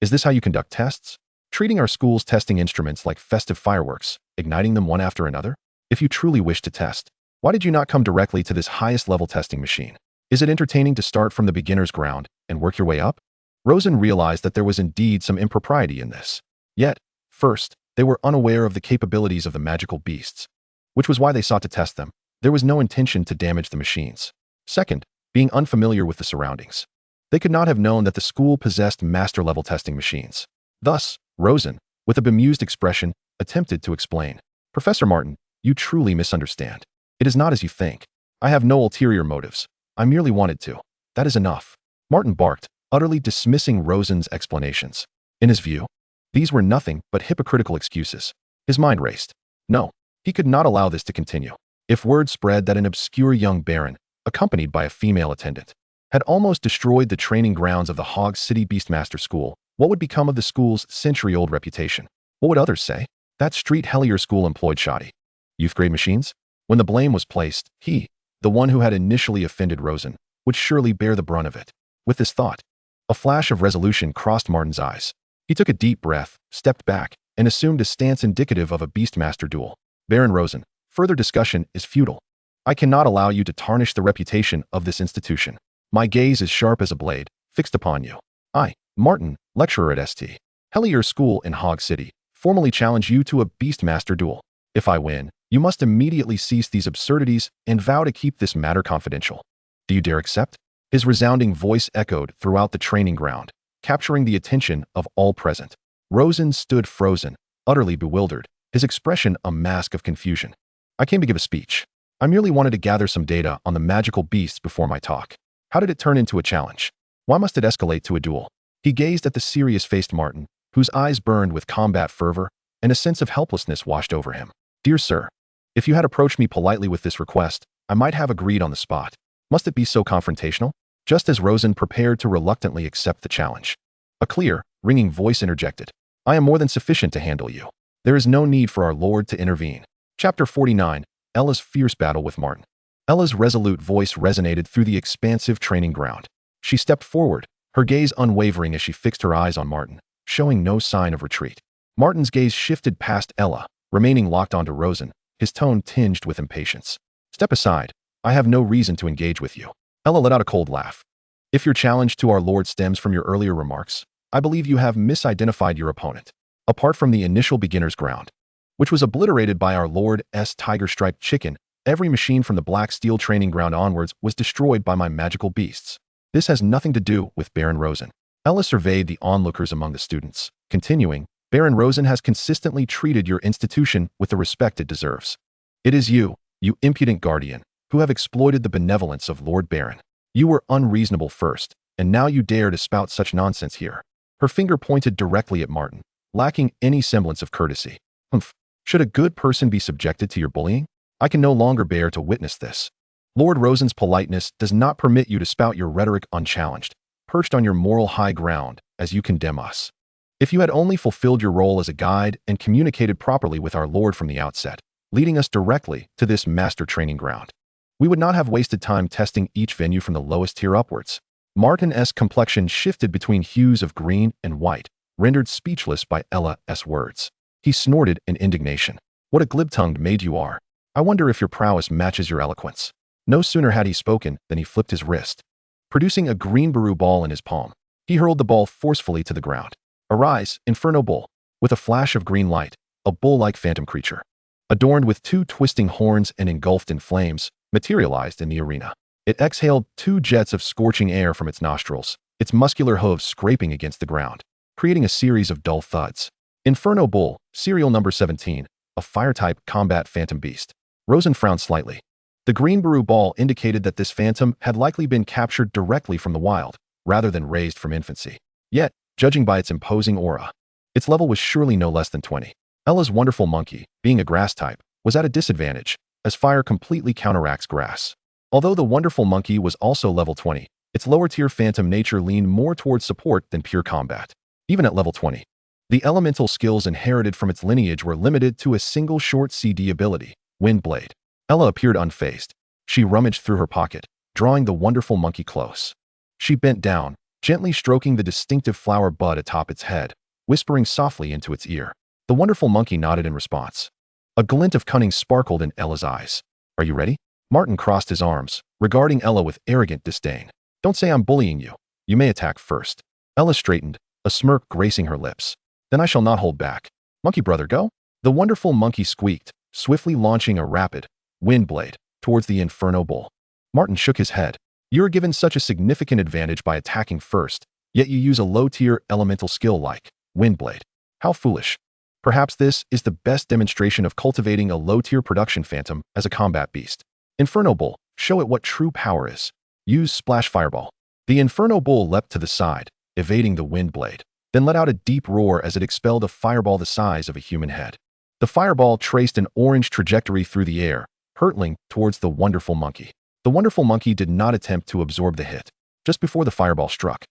Is this how you conduct tests? Treating our school's testing instruments like festive fireworks, igniting them one after another? If you truly wish to test, why did you not come directly to this highest level testing machine? Is it entertaining to start from the beginner's ground and work your way up? Rosen realized that there was indeed some impropriety in this. Yet, first, they were unaware of the capabilities of the magical beasts, which was why they sought to test them. There was no intention to damage the machines. Second, being unfamiliar with the surroundings. They could not have known that the school possessed master-level testing machines. Thus, Rosen, with a bemused expression, attempted to explain. Professor Martin, You truly misunderstand. It is not as you think. I have no ulterior motives. I merely wanted to. That is enough. Martin barked, utterly dismissing Rosen's explanations. In his view, these were nothing but hypocritical excuses. His mind raced. No, he could not allow this to continue. If word spread that an obscure young baron, accompanied by a female attendant, had almost destroyed the training grounds of the Hog City Beastmaster School, what would become of the school's century-old reputation? What would others say? That street hellier school employed shoddy youth-grade machines? When the blame was placed, he, the one who had initially offended Rosen, would surely bear the brunt of it. With this thought, a flash of resolution crossed Martin's eyes. He took a deep breath, stepped back, and assumed a stance indicative of a Beastmaster duel. Baron Rosen, further discussion is futile. I cannot allow you to tarnish the reputation of this institution. My gaze is sharp as a blade, fixed upon you. I, Martin, lecturer at St. Hellier School in Hog City, formally challenge you to a Beastmaster duel. If I win, you must immediately cease these absurdities and vow to keep this matter confidential. Do you dare accept? His resounding voice echoed throughout the training ground, capturing the attention of all present. Rosen stood frozen, utterly bewildered, his expression a mask of confusion. I came to give a speech. I merely wanted to gather some data on the magical beasts before my talk. How did it turn into a challenge? Why must it escalate to a duel? He gazed at the serious-faced Martin, whose eyes burned with combat fervor, and a sense of helplessness washed over him. Dear sir, if you had approached me politely with this request, I might have agreed on the spot. Must it be so confrontational? Just as Rosen prepared to reluctantly accept the challenge, a clear, ringing voice interjected. I am more than sufficient to handle you. There is no need for our Lord to intervene. Chapter 49, Ella's fierce battle with Martin. Ella's resolute voice resonated through the expansive training ground. She stepped forward, her gaze unwavering as she fixed her eyes on Martin, showing no sign of retreat. Martin's gaze shifted past Ella, remaining locked onto Rosen, his tone tinged with impatience. Step aside. I have no reason to engage with you. Ella let out a cold laugh. If your challenge to our Lord stems from your earlier remarks, I believe you have misidentified your opponent. Apart from the initial beginner's ground, which was obliterated by our Lord's tiger-striped chicken, every machine from the Black Steel training ground onwards was destroyed by my magical beasts. This has nothing to do with Baron Rosen. Ella surveyed the onlookers among the students, continuing, Baron Rosen has consistently treated your institution with the respect it deserves. It is you, you impudent guardian, who have exploited the benevolence of Lord Baron. You were unreasonable first, and now you dare to spout such nonsense here. Her finger pointed directly at Martin, lacking any semblance of courtesy. Humph. Should a good person be subjected to your bullying? I can no longer bear to witness this. Lord Rosen's politeness does not permit you to spout your rhetoric unchallenged, perched on your moral high ground, as you condemn us. If you had only fulfilled your role as a guide and communicated properly with our Lord from the outset, leading us directly to this master training ground, we would not have wasted time testing each venue from the lowest tier upwards. Martin's complexion shifted between hues of green and white, rendered speechless by Ella's words. He snorted in indignation. What a glib-tongued maid you are. I wonder if your prowess matches your eloquence. No sooner had he spoken than he flipped his wrist. Producing a green baru ball in his palm, he hurled the ball forcefully to the ground. Arise, Inferno Bull. With a flash of green light, a bull-like phantom creature, adorned with two twisting horns and engulfed in flames, materialized in the arena. It exhaled 2 jets of scorching air from its nostrils, its muscular hooves scraping against the ground, creating a series of dull thuds. Inferno Bull, serial number 17, a fire-type combat phantom beast. Rosen frowned slightly. The green baru ball indicated that this phantom had likely been captured directly from the wild, rather than raised from infancy. Yet, judging by its imposing aura, its level was surely no less than 20. Ella's wonderful monkey, being a grass type, was at a disadvantage, as fire completely counteracts grass. Although the wonderful monkey was also level 20, its lower-tier phantom nature leaned more towards support than pure combat. Even at level 20, the elemental skills inherited from its lineage were limited to a single short CD ability, Wind Blade. Ella appeared unfazed. She rummaged through her pocket, drawing the wonderful monkey close. She bent down, gently stroking the distinctive flower bud atop its head, whispering softly into its ear. The wonderful monkey nodded in response. A glint of cunning sparkled in Ella's eyes. Are you ready? Martin crossed his arms, regarding Ella with arrogant disdain. Don't say I'm bullying you. You may attack first. Ella straightened, a smirk gracing her lips. Then I shall not hold back. Monkey brother, go. The wonderful monkey squeaked, swiftly launching a rapid wind blade towards the Inferno Bull. Martin shook his head. You are given such a significant advantage by attacking first, yet you use a low-tier elemental skill like Wind Blade. How foolish. Perhaps this is the best demonstration of cultivating a low-tier production phantom as a combat beast. Inferno Bull, show it what true power is. Use Splash Fireball. The Inferno Bull leapt to the side, evading the wind blade, then let out a deep roar as it expelled a fireball the size of a human head. The fireball traced an orange trajectory through the air, hurtling towards the wonderful monkey. The wonderful monkey did not attempt to absorb the hit. Just before the fireball struck,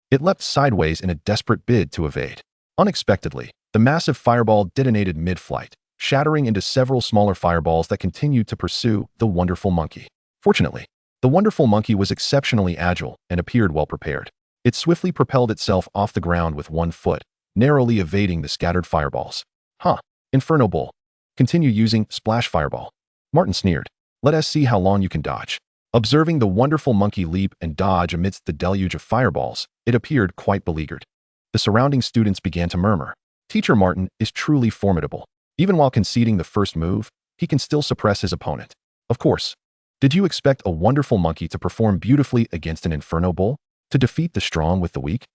it leapt sideways in a desperate bid to evade. Unexpectedly, the massive fireball detonated mid-flight, shattering into several smaller fireballs that continued to pursue the wonderful monkey. Fortunately, the wonderful monkey was exceptionally agile and appeared well prepared. It swiftly propelled itself off the ground with one foot, narrowly evading the scattered fireballs. Inferno Bull. Continue using Splash Fireball. Martin sneered. Let us see how long you can dodge. Observing the wonderful monkey leap and dodge amidst the deluge of fireballs, it appeared quite beleaguered. The surrounding students began to murmur. Teacher Martin is truly formidable. Even while conceding the first move, he can still suppress his opponent. Of course. Did you expect a wonderful monkey to perform beautifully against an Inferno Bull? To defeat the strong with the weak?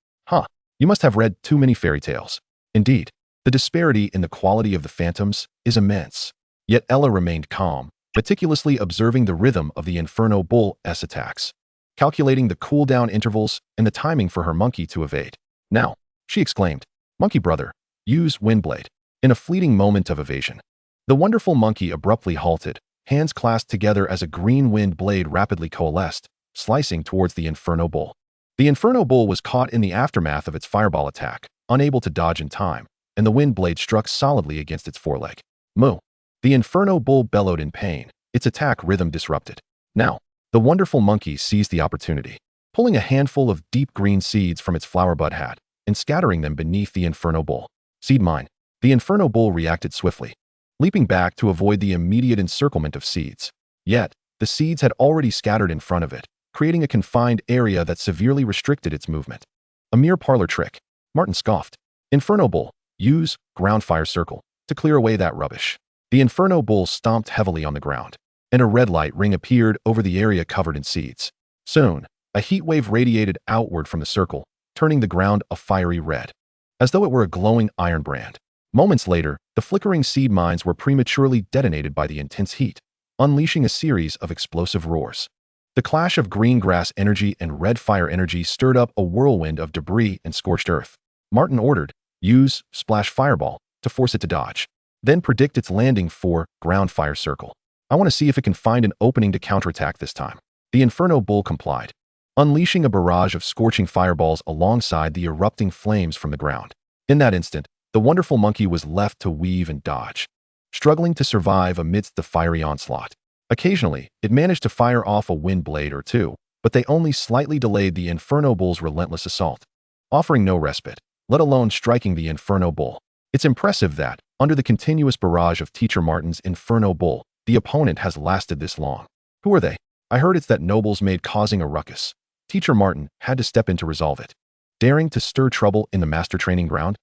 You must have read too many fairy tales. Indeed, the disparity in the quality of the phantoms is immense. Yet Ella remained calm, meticulously observing the rhythm of the Inferno Bull's attacks, calculating the cooldown intervals and the timing for her monkey to evade. Now, she exclaimed, Monkey brother, use Windblade. In a fleeting moment of evasion, the wonderful monkey abruptly halted, hands clasped together as a green wind blade rapidly coalesced, slicing towards the Inferno Bull. The Inferno Bull was caught in the aftermath of its fireball attack, unable to dodge in time, and the wind blade struck solidly against its foreleg. Moo! The Inferno Bull bellowed in pain, its attack rhythm disrupted. Now, the wonderful monkey seized the opportunity, pulling a handful of deep green seeds from its flower bud hat and scattering them beneath the Inferno Bull. Seed mine. The Inferno Bull reacted swiftly, leaping back to avoid the immediate encirclement of seeds. Yet, the seeds had already scattered in front of it, creating a confined area that severely restricted its movement. A mere parlor trick. Martin scoffed. Inferno Bull, use Ground Fire Circle to clear away that rubbish. The Inferno Bull stomped heavily on the ground, and a red light ring appeared over the area covered in seeds. Soon, a heat wave radiated outward from the circle, turning the ground a fiery red, as though it were a glowing iron brand. Moments later, the flickering seed mines were prematurely detonated by the intense heat, unleashing a series of explosive roars. The clash of green grass energy and red fire energy stirred up a whirlwind of debris and scorched earth. Martin ordered, use Splash Fireball to force it to dodge. Then predict its landing for Ground Fire Circle. I want to see if it can find an opening to counterattack this time. The Inferno Bull complied, unleashing a barrage of scorching fireballs alongside the erupting flames from the ground. In that instant, the wonderful monkey was left to weave and dodge, struggling to survive amidst the fiery onslaught. Occasionally, it managed to fire off a wind blade or two, but they only slightly delayed the Inferno Bull's relentless assault, offering no respite, let alone striking the Inferno Bull. It's impressive that, under the continuous barrage of Teacher Martin's Inferno Bull, the opponent has lasted this long. Who are they? I heard it's that nobles made causing a ruckus. Teacher Martin had to step in to resolve it. Daring to stir trouble in the master training ground?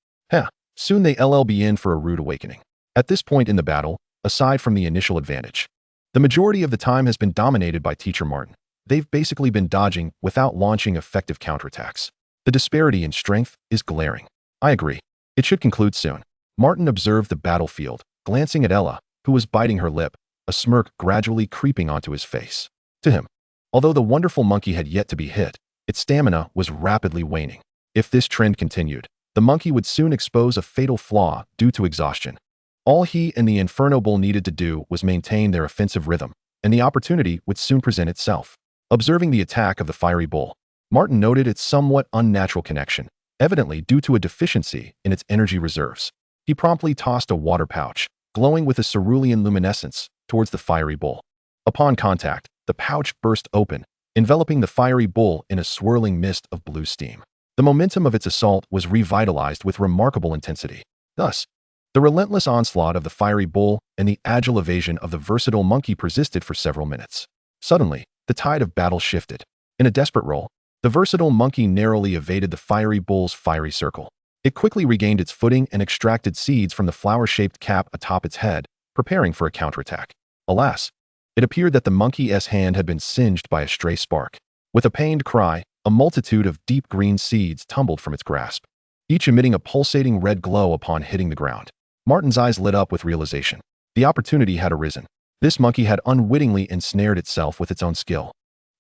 Soon they be in for a rude awakening. At this point in the battle, aside from the initial advantage, the majority of the time has been dominated by Teacher Martin. They've basically been dodging without launching effective counterattacks. The disparity in strength is glaring. I agree. It should conclude soon. Martin observed the battlefield, glancing at Ella, who was biting her lip, a smirk gradually creeping onto his face. To him, although the wonderful monkey had yet to be hit, its stamina was rapidly waning. If this trend continued, the monkey would soon expose a fatal flaw due to exhaustion. All he and the Inferno Bull needed to do was maintain their offensive rhythm, and the opportunity would soon present itself. Observing the attack of the fiery bull, Martin noted its somewhat unnatural connection, evidently due to a deficiency in its energy reserves. He promptly tossed a water pouch, glowing with a cerulean luminescence, towards the fiery bull. Upon contact, the pouch burst open, enveloping the fiery bull in a swirling mist of blue steam. The momentum of its assault was revitalized with remarkable intensity. Thus, the relentless onslaught of the fiery bull and the agile evasion of the versatile monkey persisted for several minutes. Suddenly, the tide of battle shifted. In a desperate roll, the versatile monkey narrowly evaded the fiery bull's fiery circle. It quickly regained its footing and extracted seeds from the flower-shaped cap atop its head, preparing for a counterattack. Alas, it appeared that the monkey's hand had been singed by a stray spark. With a pained cry, a multitude of deep green seeds tumbled from its grasp, each emitting a pulsating red glow upon hitting the ground. Martin's eyes lit up with realization. The opportunity had arisen. This monkey had unwittingly ensnared itself with its own skill.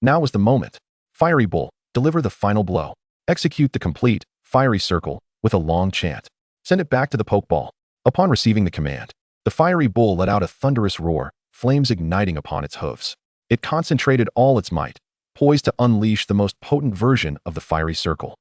Now was the moment. Fiery Bull, deliver the final blow. Execute the complete, fiery circle, with a long chant. Send it back to the pokeball. Upon receiving the command, the fiery bull let out a thunderous roar, flames igniting upon its hooves. It concentrated all its might, poised to unleash the most potent version of the fiery circle,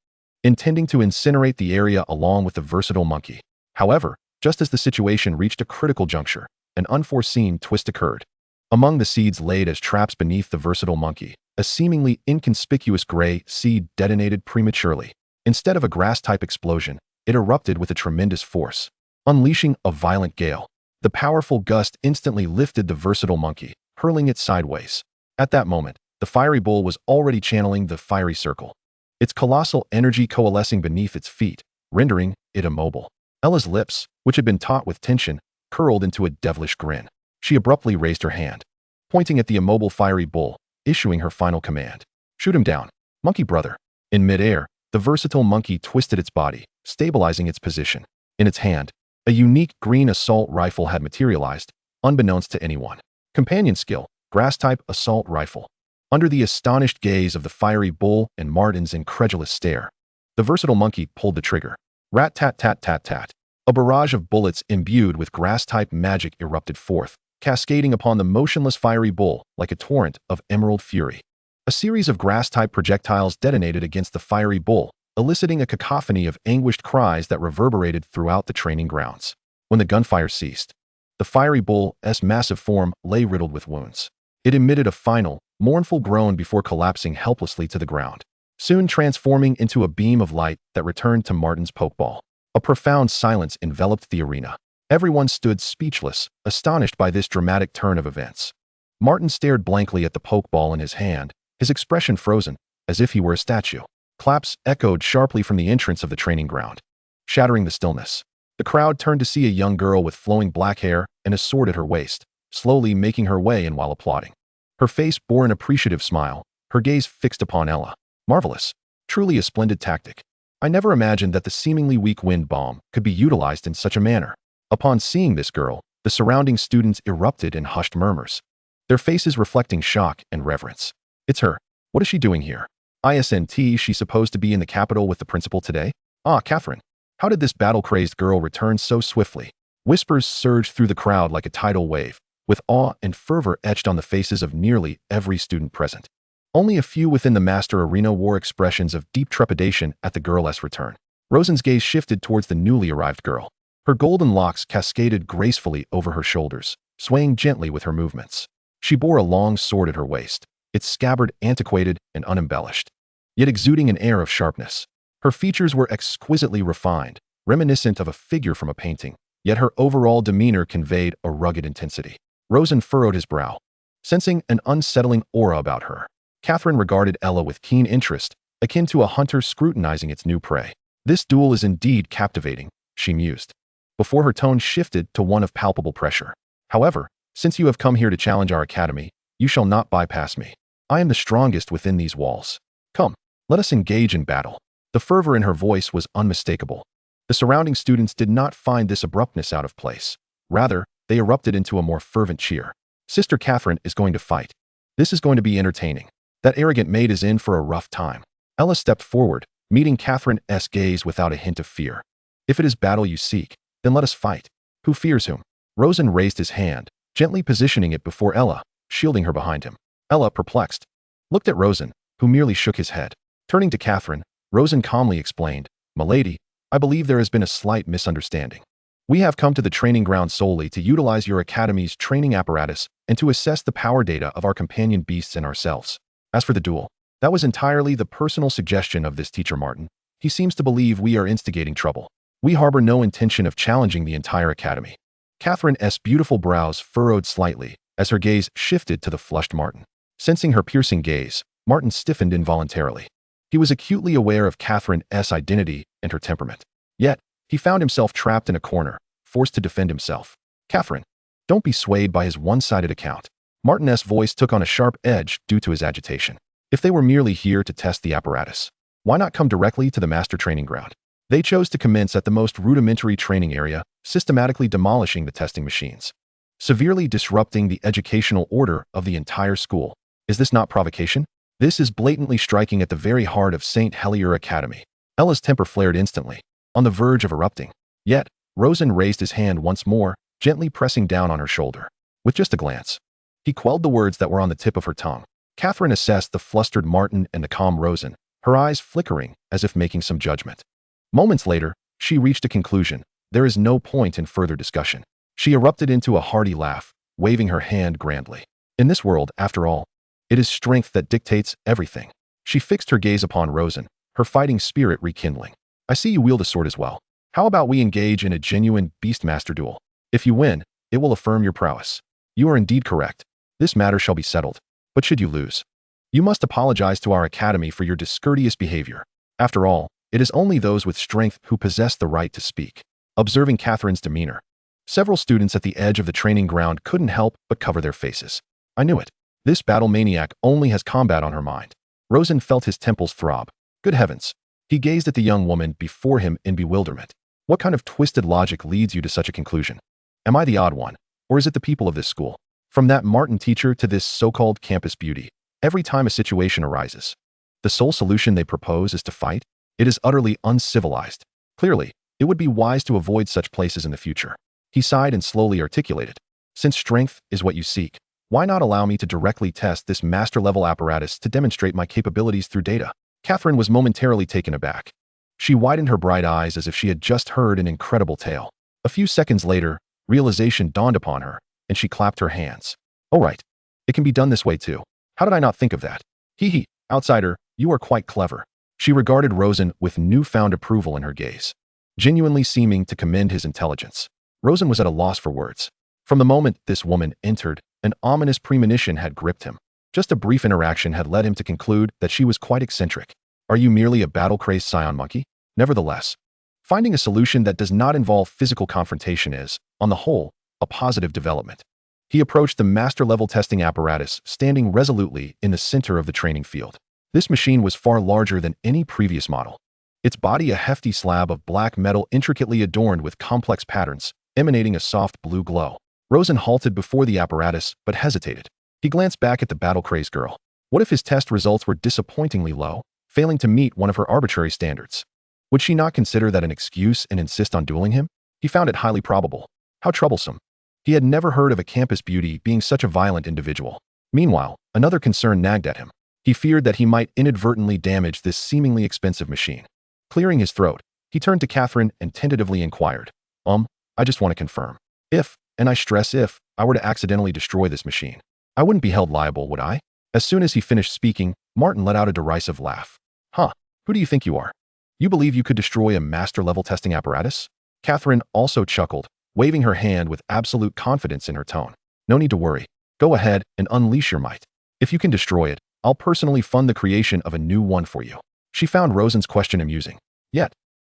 intending to incinerate the area along with the versatile monkey. However, just as the situation reached a critical juncture, an unforeseen twist occurred. Among the seeds laid as traps beneath the versatile monkey, a seemingly inconspicuous gray seed detonated prematurely. Instead of a grass-type explosion, it erupted with a tremendous force, unleashing a violent gale. The powerful gust instantly lifted the versatile monkey, hurling it sideways. At that moment, the fiery bull was already channeling the fiery circle, its colossal energy coalescing beneath its feet, rendering it immobile. Ella's lips, which had been taut with tension, curled into a devilish grin. She abruptly raised her hand, pointing at the immobile fiery bull, issuing her final command. Shoot him down, monkey brother. In midair, the versatile monkey twisted its body, stabilizing its position. In its hand, a unique green assault rifle had materialized, unbeknownst to anyone. Companion skill, grass-type assault rifle. Under the astonished gaze of the fiery bull and Martin's incredulous stare, the versatile monkey pulled the trigger. Rat-tat-tat-tat-tat. A barrage of bullets imbued with grass-type magic erupted forth, cascading upon the motionless fiery bull like a torrent of emerald fury. A series of grass-type projectiles detonated against the fiery bull, eliciting a cacophony of anguished cries that reverberated throughout the training grounds. When the gunfire ceased, the fiery bull's massive form lay riddled with wounds. It emitted a final, mournful groan before collapsing helplessly to the ground, soon transforming into a beam of light that returned to Martin's pokeball. A profound silence enveloped the arena. Everyone stood speechless, astonished by this dramatic turn of events. Martin stared blankly at the pokeball in his hand, his expression frozen, as if he were a statue. Claps echoed sharply from the entrance of the training ground, shattering the stillness. The crowd turned to see a young girl with flowing black hair and a sword at her waist, slowly making her way in while applauding. Her face bore an appreciative smile, her gaze fixed upon Ella. Marvelous. Truly a splendid tactic. I never imagined that the seemingly weak wind bomb could be utilized in such a manner. Upon seeing this girl, the surrounding students erupted in hushed murmurs, their faces reflecting shock and reverence. It's her. What is she doing here? Isn't she supposed to be in the capital with the principal today? Ah, Catherine. How did this battle-crazed girl return so swiftly? Whispers surged through the crowd like a tidal wave, with awe and fervor etched on the faces of nearly every student present. Only a few within the master arena wore expressions of deep trepidation at the girl's return. Rosen's gaze shifted towards the newly arrived girl. Her golden locks cascaded gracefully over her shoulders, swaying gently with her movements. She bore a long sword at her waist, its scabbard antiquated and unembellished, yet exuding an air of sharpness. Her features were exquisitely refined, reminiscent of a figure from a painting, yet her overall demeanor conveyed a rugged intensity. Rosen furrowed his brow, sensing an unsettling aura about her. Catherine regarded Ella with keen interest, akin to a hunter scrutinizing its new prey. This duel is indeed captivating, she mused, before her tone shifted to one of palpable pressure. However, since you have come here to challenge our academy, you shall not bypass me. I am the strongest within these walls. Come, let us engage in battle. The fervor in her voice was unmistakable. The surrounding students did not find this abruptness out of place. Rather, they erupted into a more fervent cheer. Sister Catherine is going to fight. This is going to be entertaining. That arrogant maid is in for a rough time. Ella stepped forward, meeting Catherine's gaze without a hint of fear. If it is battle you seek, then let us fight. Who fears whom? Rosen raised his hand, gently positioning it before Ella, shielding her behind him. Ella, perplexed, looked at Rosen, who merely shook his head. Turning to Catherine, Rosen calmly explained, "Milady, I believe there has been a slight misunderstanding. We have come to the training ground solely to utilize your academy's training apparatus and to assess the power data of our companion beasts and ourselves. As for the duel, that was entirely the personal suggestion of this teacher Martin. He seems to believe we are instigating trouble. We harbor no intention of challenging the entire academy." Catherine's beautiful brows furrowed slightly as her gaze shifted to the flushed Martin. Sensing her piercing gaze, Martin stiffened involuntarily. He was acutely aware of Catherine's identity and her temperament. Yet, he found himself trapped in a corner, forced to defend himself. "Catherine, don't be swayed by his one-sided account." Martin's voice took on a sharp edge due to his agitation. "If they were merely here to test the apparatus, why not come directly to the master training ground? They chose to commence at the most rudimentary training area, systematically demolishing the testing machines, severely disrupting the educational order of the entire school. Is this not provocation? This is blatantly striking at the very heart of St. Helier Academy. Ella's temper flared instantly, on the verge of erupting. Yet, Rosen raised his hand once more, gently pressing down on her shoulder. With just a glance, he quelled the words that were on the tip of her tongue. Catherine assessed the flustered Martin and the calm Rosen, her eyes flickering as if making some judgment. Moments later, she reached a conclusion. There is no point in further discussion. She erupted into a hearty laugh, waving her hand grandly. In this world, after all, it is strength that dictates everything. She fixed her gaze upon Rosen, her fighting spirit rekindling. I see you wield a sword as well. How about we engage in a genuine Beastmaster duel? If you win, it will affirm your prowess. You are indeed correct. This matter shall be settled. But should you lose, you must apologize to our academy for your discourteous behavior. After all, it is only those with strength who possess the right to speak. Observing Catherine's demeanor, several students at the edge of the training ground couldn't help but cover their faces. I knew it. This battle maniac only has combat on her mind. Rosen felt his temples throb. Good heavens. He gazed at the young woman before him in bewilderment. What kind of twisted logic leads you to such a conclusion? Am I the odd one, or is it the people of this school? From that Martin teacher to this so-called campus beauty, every time a situation arises, the sole solution they propose is to fight? It is utterly uncivilized. Clearly, it would be wise to avoid such places in the future. He sighed and slowly articulated. Since strength is what you seek, why not allow me to directly test this master-level apparatus to demonstrate my capabilities through data? Catherine was momentarily taken aback. She widened her bright eyes as if she had just heard an incredible tale. A few seconds later, realization dawned upon her, and she clapped her hands. Oh right, it can be done this way too. How did I not think of that? Hee, outsider, you are quite clever. She regarded Rosen with newfound approval in her gaze, genuinely seeming to commend his intelligence. Rosen was at a loss for words. From the moment this woman entered, an ominous premonition had gripped him. Just a brief interaction had led him to conclude that she was quite eccentric. Are you merely a battle-crazed scion monkey? Nevertheless, finding a solution that does not involve physical confrontation is, on the whole, a positive development. He approached the master-level testing apparatus, standing resolutely in the center of the training field. This machine was far larger than any previous model. Its body a hefty slab of black metal intricately adorned with complex patterns, emanating a soft blue glow. Rosen halted before the apparatus, but hesitated. He glanced back at the battle-crazed girl. What if his test results were disappointingly low, failing to meet one of her arbitrary standards? Would she not consider that an excuse and insist on dueling him? He found it highly probable. How troublesome. He had never heard of a campus beauty being such a violent individual. Meanwhile, another concern nagged at him. He feared that he might inadvertently damage this seemingly expensive machine. Clearing his throat, he turned to Catherine and tentatively inquired, I just want to confirm. If, and I stress if, I were to accidentally destroy this machine, I wouldn't be held liable, would I? As soon as he finished speaking, Martin let out a derisive laugh. Huh, who do you think you are? You believe you could destroy a master-level testing apparatus? Catherine also chuckled, waving her hand with absolute confidence in her tone. No need to worry. Go ahead and unleash your might. If you can destroy it, I'll personally fund the creation of a new one for you. She found Rosen's question amusing. Yet,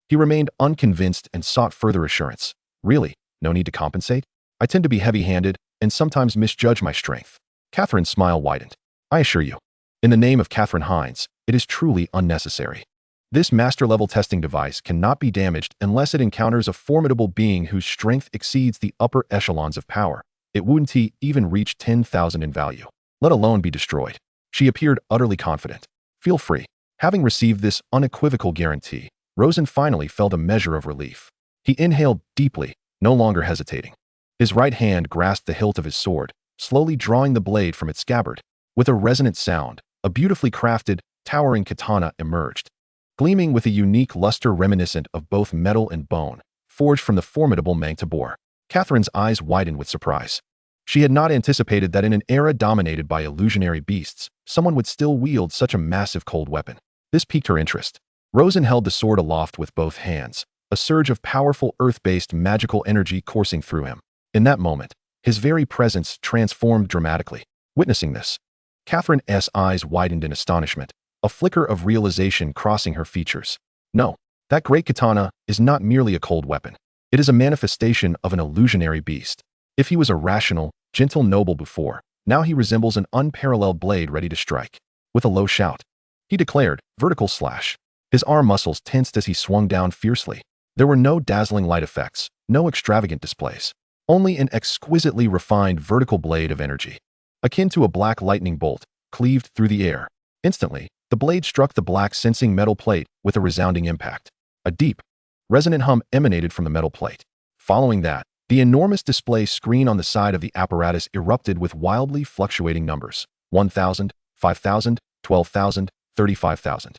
he remained unconvinced and sought further assurance. Really, no need to compensate? I tend to be heavy-handed and sometimes misjudge my strength. Catherine's smile widened. I assure you, in the name of Catherine Hines, it is truly unnecessary. This master-level testing device cannot be damaged unless it encounters a formidable being whose strength exceeds the upper echelons of power. It wouldn't even reach 10,000 in value, let alone be destroyed. She appeared utterly confident. Feel free. Having received this unequivocal guarantee, Rosen finally felt a measure of relief. He inhaled deeply, no longer hesitating. His right hand grasped the hilt of his sword, slowly drawing the blade from its scabbard. With a resonant sound, a beautifully crafted, towering katana emerged, gleaming with a unique luster reminiscent of both metal and bone, forged from the formidable Mangta boar. Catherine's eyes widened with surprise. She had not anticipated that in an era dominated by illusionary beasts, someone would still wield such a massive cold weapon. This piqued her interest. Rosen held the sword aloft with both hands, a surge of powerful earth-based magical energy coursing through him. In that moment, his very presence transformed dramatically. Witnessing this, Catherine's eyes widened in astonishment, a flicker of realization crossing her features. No, that great katana is not merely a cold weapon. It is a manifestation of an illusionary beast. If he was a rational, gentle noble before, now he resembles an unparalleled blade ready to strike. With a low shout, he declared, vertical slash. His arm muscles tensed as he swung down fiercely. There were no dazzling light effects, no extravagant displays, only an exquisitely refined vertical blade of energy. Akin to a black lightning bolt, cleaved through the air. Instantly, the blade struck the black sensing metal plate with a resounding impact. A deep, resonant hum emanated from the metal plate. Following that, the enormous display screen on the side of the apparatus erupted with wildly fluctuating numbers. 1,000, 5,000, 12,000, 35,000.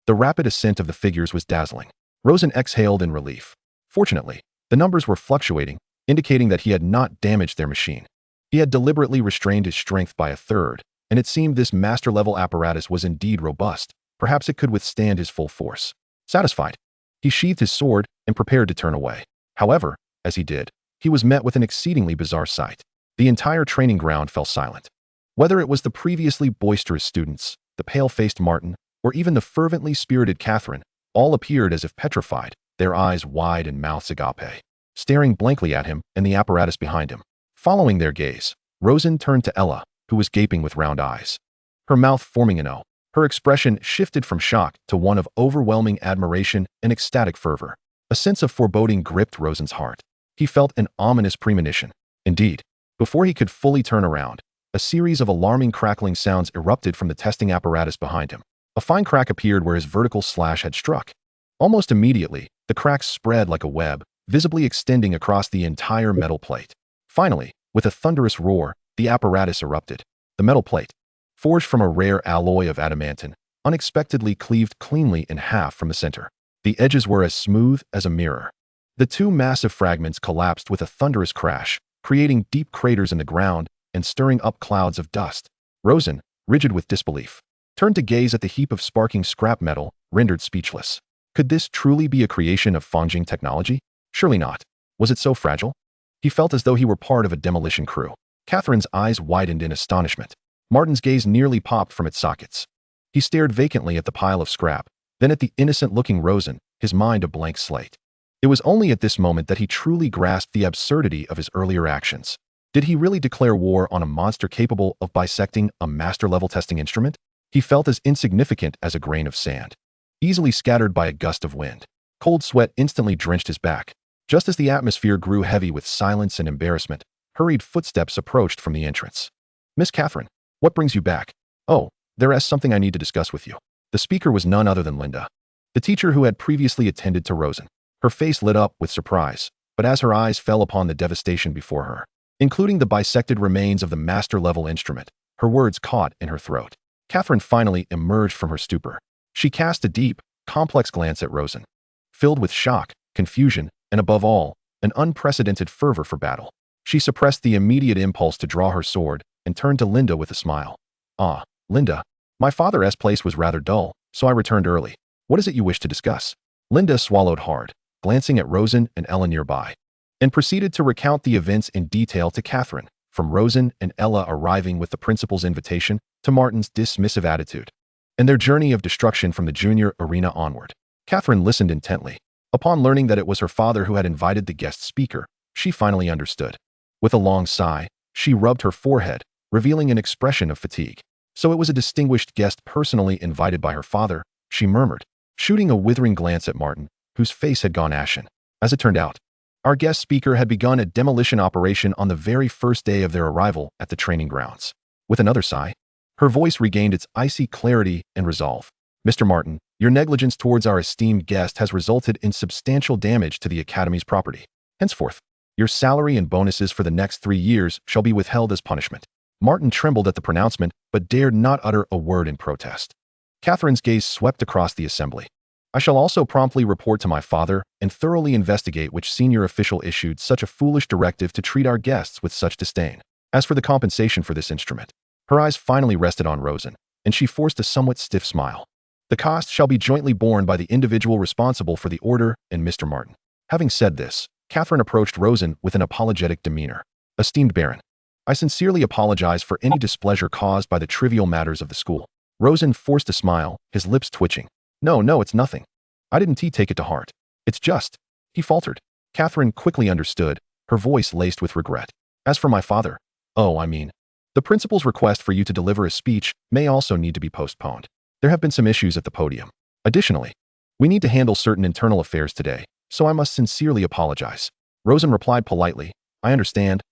The rapid ascent of the figures was dazzling. Rosen exhaled in relief. Fortunately, the numbers were fluctuating, indicating that he had not damaged their machine. He had deliberately restrained his strength by a third, and it seemed this master-level apparatus was indeed robust. Perhaps it could withstand his full force. Satisfied, he sheathed his sword and prepared to turn away. However, as he did, he was met with an exceedingly bizarre sight. The entire training ground fell silent. Whether it was the previously boisterous students, the pale-faced Martin, or even the fervently spirited Catherine, all appeared as if petrified, their eyes wide and mouths agape, staring blankly at him and the apparatus behind him. Following their gaze, Rosen turned to Ella, who was gaping with round eyes. Her mouth forming an O. Her expression shifted from shock to one of overwhelming admiration and ecstatic fervor. A sense of foreboding gripped Rosen's heart. He felt an ominous premonition. Indeed, before he could fully turn around, a series of alarming crackling sounds erupted from the testing apparatus behind him. A fine crack appeared where his vertical slash had struck. Almost immediately, the crack spread like a web, visibly extending across the entire metal plate. Finally, with a thunderous roar, the apparatus erupted. The metal plate, forged from a rare alloy of adamantine, unexpectedly cleaved cleanly in half from the center. The edges were as smooth as a mirror. The two massive fragments collapsed with a thunderous crash, creating deep craters in the ground and stirring up clouds of dust. Rosen, rigid with disbelief, turned to gaze at the heap of sparking scrap metal, rendered speechless. Could this truly be a creation of Fangjing technology? Surely not. Was it so fragile? He felt as though he were part of a demolition crew. Catherine's eyes widened in astonishment. Martin's gaze nearly popped from its sockets. He stared vacantly at the pile of scrap, then at the innocent-looking Rosen, his mind a blank slate. It was only at this moment that he truly grasped the absurdity of his earlier actions. Did he really declare war on a monster capable of bisecting a master-level testing instrument? He felt as insignificant as a grain of sand, easily scattered by a gust of wind. Cold sweat instantly drenched his back. Just as the atmosphere grew heavy with silence and embarrassment, hurried footsteps approached from the entrance. "Miss Catherine, what brings you back?" "Oh, there is something I need to discuss with you." The speaker was none other than Linda, the teacher who had previously attended to Rosen. Her face lit up with surprise, but as her eyes fell upon the devastation before her, including the bisected remains of the master-level instrument, her words caught in her throat. Catherine finally emerged from her stupor. She cast a deep, complex glance at Rosen, filled with shock, confusion, and above all, an unprecedented fervor for battle. She suppressed the immediate impulse to draw her sword and turned to Linda with a smile. "Ah, Linda, my father's place was rather dull, so I returned early. What is it you wish to discuss?" Linda swallowed hard, glancing at Rosen and Ella nearby, and proceeded to recount the events in detail to Catherine, from Rosen and Ella arriving with the principal's invitation to Martin's dismissive attitude, and their journey of destruction from the junior arena onward. Catherine listened intently. Upon learning that it was her father who had invited the guest speaker, she finally understood. With a long sigh, she rubbed her forehead, revealing an expression of fatigue. So it was a distinguished guest personally invited by her father, she murmured, shooting a withering glance at Martin, whose face had gone ashen. As it turned out, our guest speaker had begun a demolition operation on the very first day of their arrival at the training grounds. With another sigh, her voice regained its icy clarity and resolve. "Mr. Martin, your negligence towards our esteemed guest has resulted in substantial damage to the Academy's property. Henceforth, your salary and bonuses for the next 3 years shall be withheld as punishment." Martin trembled at the pronouncement, but dared not utter a word in protest. Catherine's gaze swept across the assembly. "I shall also promptly report to my father and thoroughly investigate which senior official issued such a foolish directive to treat our guests with such disdain. As for the compensation for this instrument," her eyes finally rested on Rosen, and she forced a somewhat stiff smile. "The cost shall be jointly borne by the individual responsible for the order and Mr. Martin." Having said this, Catherine approached Rosen with an apologetic demeanor. "Esteemed Baron, I sincerely apologize for any displeasure caused by the trivial matters of the school." Rosen forced a smile, his lips twitching. No, it's nothing. I didn't take it to heart. It's just," he faltered. Catherine quickly understood, her voice laced with regret. "As for my father, the principal's request for you to deliver a speech may also need to be postponed. There have been some issues at the podium. Additionally, We need to handle certain internal affairs today, so I must sincerely apologize. Rosen replied politely, I understand.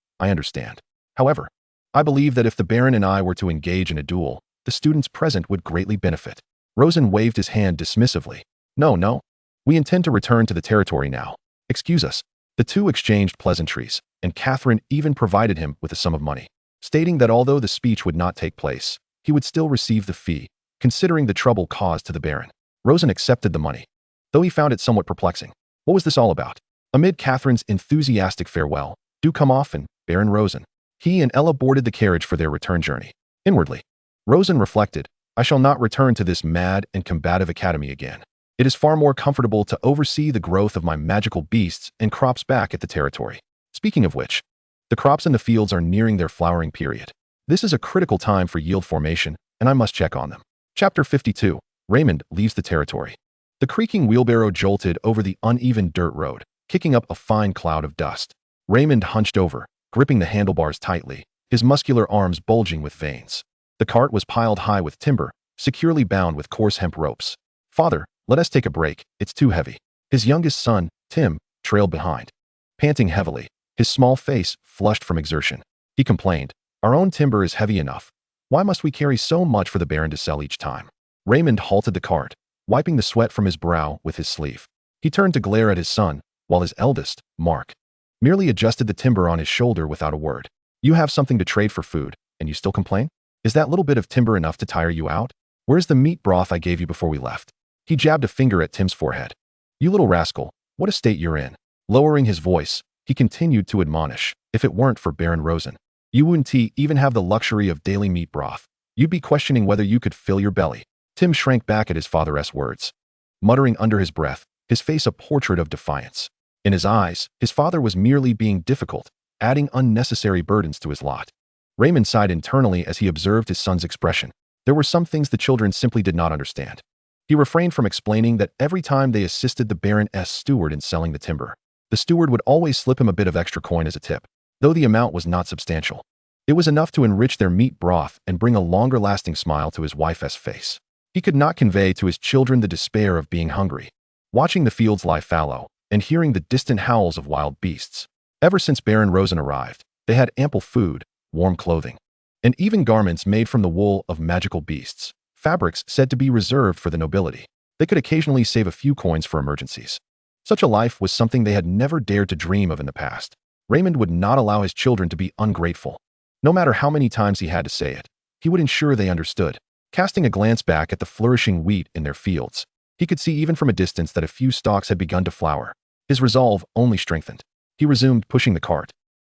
However, I believe that if the Baron and I were to engage in a duel, the students present would greatly benefit. Rosen waved his hand dismissively. No. We intend to return to the territory now. Excuse us. The two exchanged pleasantries, and Catherine even provided him with a sum of money, stating that although the speech would not take place, he would still receive the fee, considering the trouble caused to the Baron. Rosen accepted the money, though he found it somewhat perplexing. What was this all about? Amid Catherine's enthusiastic farewell, "Do come often, Baron Rosen," he and Ella boarded the carriage for their return journey. Inwardly, Rosen reflected, I shall not return to this mad and combative academy again. It is far more comfortable to oversee the growth of my magical beasts and crops back at the territory. Speaking of which, the crops in the fields are nearing their flowering period. This is a critical time for yield formation, and I must check on them. Chapter 52. Raymond leaves the territory. The creaking wheelbarrow jolted over the uneven dirt road, kicking up a fine cloud of dust. Raymond hunched over, gripping the handlebars tightly, his muscular arms bulging with veins. The cart was piled high with timber, securely bound with coarse hemp ropes. Father, let us take a break, it's too heavy. His youngest son, Tim, trailed behind. Panting heavily, his small face flushed from exertion, he complained, our own timber is heavy enough. Why must we carry so much for the Baron to sell each time? Raymond halted the cart, wiping the sweat from his brow with his sleeve. He turned to glare at his son, while his eldest, Mark, merely adjusted the timber on his shoulder without a word. You have something to trade for food, and you still complain? Is that little bit of timber enough to tire you out? Where's the meat broth I gave you before we left? He jabbed a finger at Tim's forehead. You little rascal, what a state you're in. Lowering his voice, he continued to admonish, if it weren't for Baron Rosen, you wouldn't even have the luxury of daily meat broth. You'd be questioning whether you could fill your belly. Tim shrank back at his father's words, muttering under his breath, his face a portrait of defiance. In his eyes, his father was merely being difficult, adding unnecessary burdens to his lot. Raymond sighed internally as he observed his son's expression. There were some things the children simply did not understand. He refrained from explaining that every time they assisted the Baron's steward in selling the timber, the steward would always slip him a bit of extra coin as a tip, though the amount was not substantial. It was enough to enrich their meat broth and bring a longer-lasting smile to his wife's face. He could not convey to his children the despair of being hungry, watching the fields lie fallow, and hearing the distant howls of wild beasts. Ever since Baron Rosen arrived, they had ample food, warm clothing, and even garments made from the wool of magical beasts, fabrics said to be reserved for the nobility. They could occasionally save a few coins for emergencies. Such a life was something they had never dared to dream of in the past. Raymond would not allow his children to be ungrateful. No matter how many times he had to say it, he would ensure they understood. Casting a glance back at the flourishing wheat in their fields, he could see even from a distance that a few stalks had begun to flower. His resolve only strengthened. He resumed pushing the cart,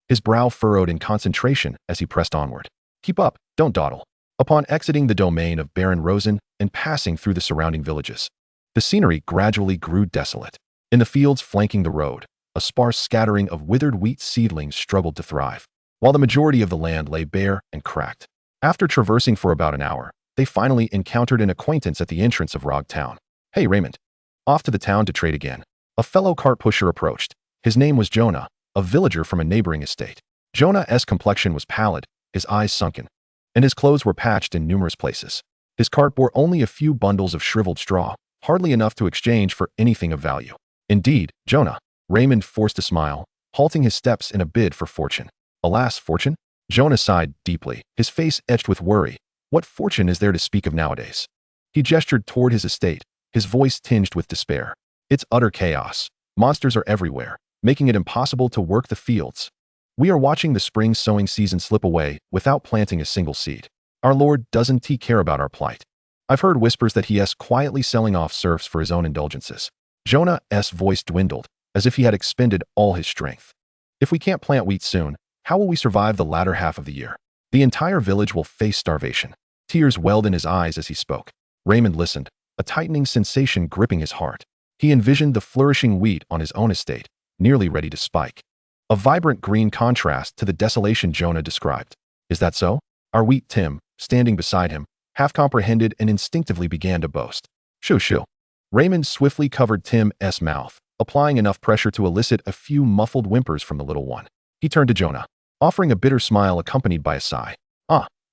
his brow furrowed in concentration as he pressed onward. Keep up, don't dawdle. Upon exiting the domain of Baron Rosen and passing through the surrounding villages, the scenery gradually grew desolate. In the fields flanking the road, a sparse scattering of withered wheat seedlings struggled to thrive, while the majority of the land lay bare and cracked. After traversing for about an hour, they finally encountered an acquaintance at the entrance of Rog Town. Hey Raymond. Off to the town to trade again. A fellow cart pusher approached. His name was Jonah, a villager from a neighboring estate. Jonah's complexion was pallid, his eyes sunken, and his clothes were patched in numerous places. His cart bore only a few bundles of shriveled straw, hardly enough to exchange for anything of value. Indeed, Jonah. Raymond forced a smile, halting his steps in a bid for fortune. Alas, fortune? Jonah sighed deeply, his face etched with worry. What fortune is there to speak of nowadays? He gestured toward his estate, his voice tinged with despair. It's utter chaos. Monsters are everywhere, making it impossible to work the fields. We are watching the spring sowing season slip away without planting a single seed. Our Lord doesn't care about our plight. I've heard whispers that he is quietly selling off serfs for his own indulgences. Jonah's voice dwindled, as if he had expended all his strength. If we can't plant wheat soon, how will we survive the latter half of the year? The entire village will face starvation. Tears welled in his eyes as he spoke. Raymond listened, a tightening sensation gripping his heart. He envisioned the flourishing wheat on his own estate, nearly ready to spike. A vibrant green contrast to the desolation Jonah described. Is that so? Our wheat Tim, standing beside him, half comprehended and instinctively began to boast. Shoo shoo. Raymond swiftly covered Tim's mouth, applying enough pressure to elicit a few muffled whimpers from the little one. He turned to Jonah, offering a bitter smile accompanied by a sigh.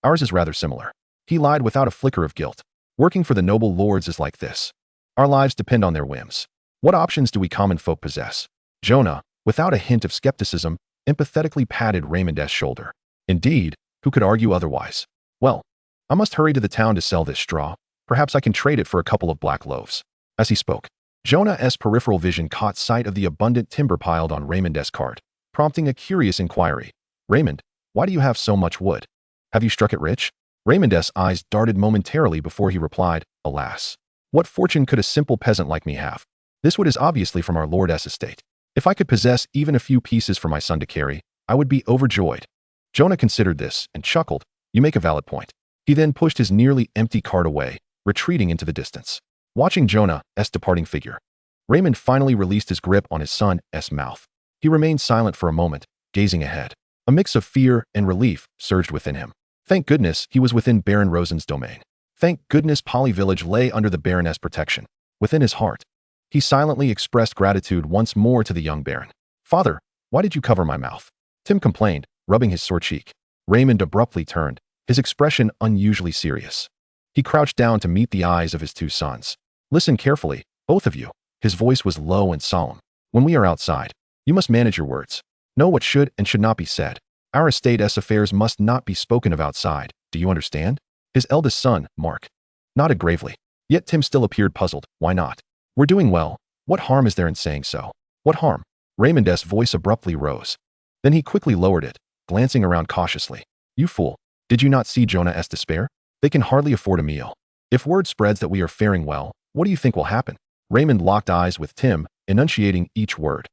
Ours is rather similar. He lied without a flicker of guilt. Working for the noble lords is like this. Our lives depend on their whims. What options do we common folk possess? Jonah, without a hint of skepticism, empathetically patted Raymond's shoulder. Indeed, who could argue otherwise? Well, I must hurry to the town to sell this straw. Perhaps I can trade it for a couple of black loaves. As he spoke, Jonah's peripheral vision caught sight of the abundant timber piled on Raymond's cart, prompting a curious inquiry. Raymond, why do you have so much wood? Have you struck it rich? Raymond's eyes darted momentarily before he replied, Alas! What fortune could a simple peasant like me have? This wood is obviously from our lord's estate. If I could possess even a few pieces for my son to carry, I would be overjoyed. Jonah considered this and chuckled. You make a valid point. He then pushed his nearly empty cart away, retreating into the distance. Watching Jonah's departing figure, Raymond finally released his grip on his son's mouth. He remained silent for a moment, gazing ahead. A mix of fear and relief surged within him. Thank goodness he was within Baron Rosen's domain. Thank goodness Poly Village lay under the Baron's protection. Within his heart, he silently expressed gratitude once more to the young Baron. Father, why did you cover my mouth? Tim complained, rubbing his sore cheek. Raymond abruptly turned, his expression unusually serious. He crouched down to meet the eyes of his two sons. Listen carefully, both of you. His voice was low and solemn. When we are outside, you must manage your words. Know what should and should not be said. Our estate's affairs must not be spoken of outside. Do you understand? His eldest son, Mark, nodded gravely. Yet Tim still appeared puzzled. Why not? We're doing well. What harm is there in saying so? What harm? Raymond's voice abruptly rose. Then he quickly lowered it, glancing around cautiously. You fool. Did you not see Jonah's despair? They can hardly afford a meal. If word spreads that we are faring well, what do you think will happen? Raymond locked eyes with Tim, enunciating each word.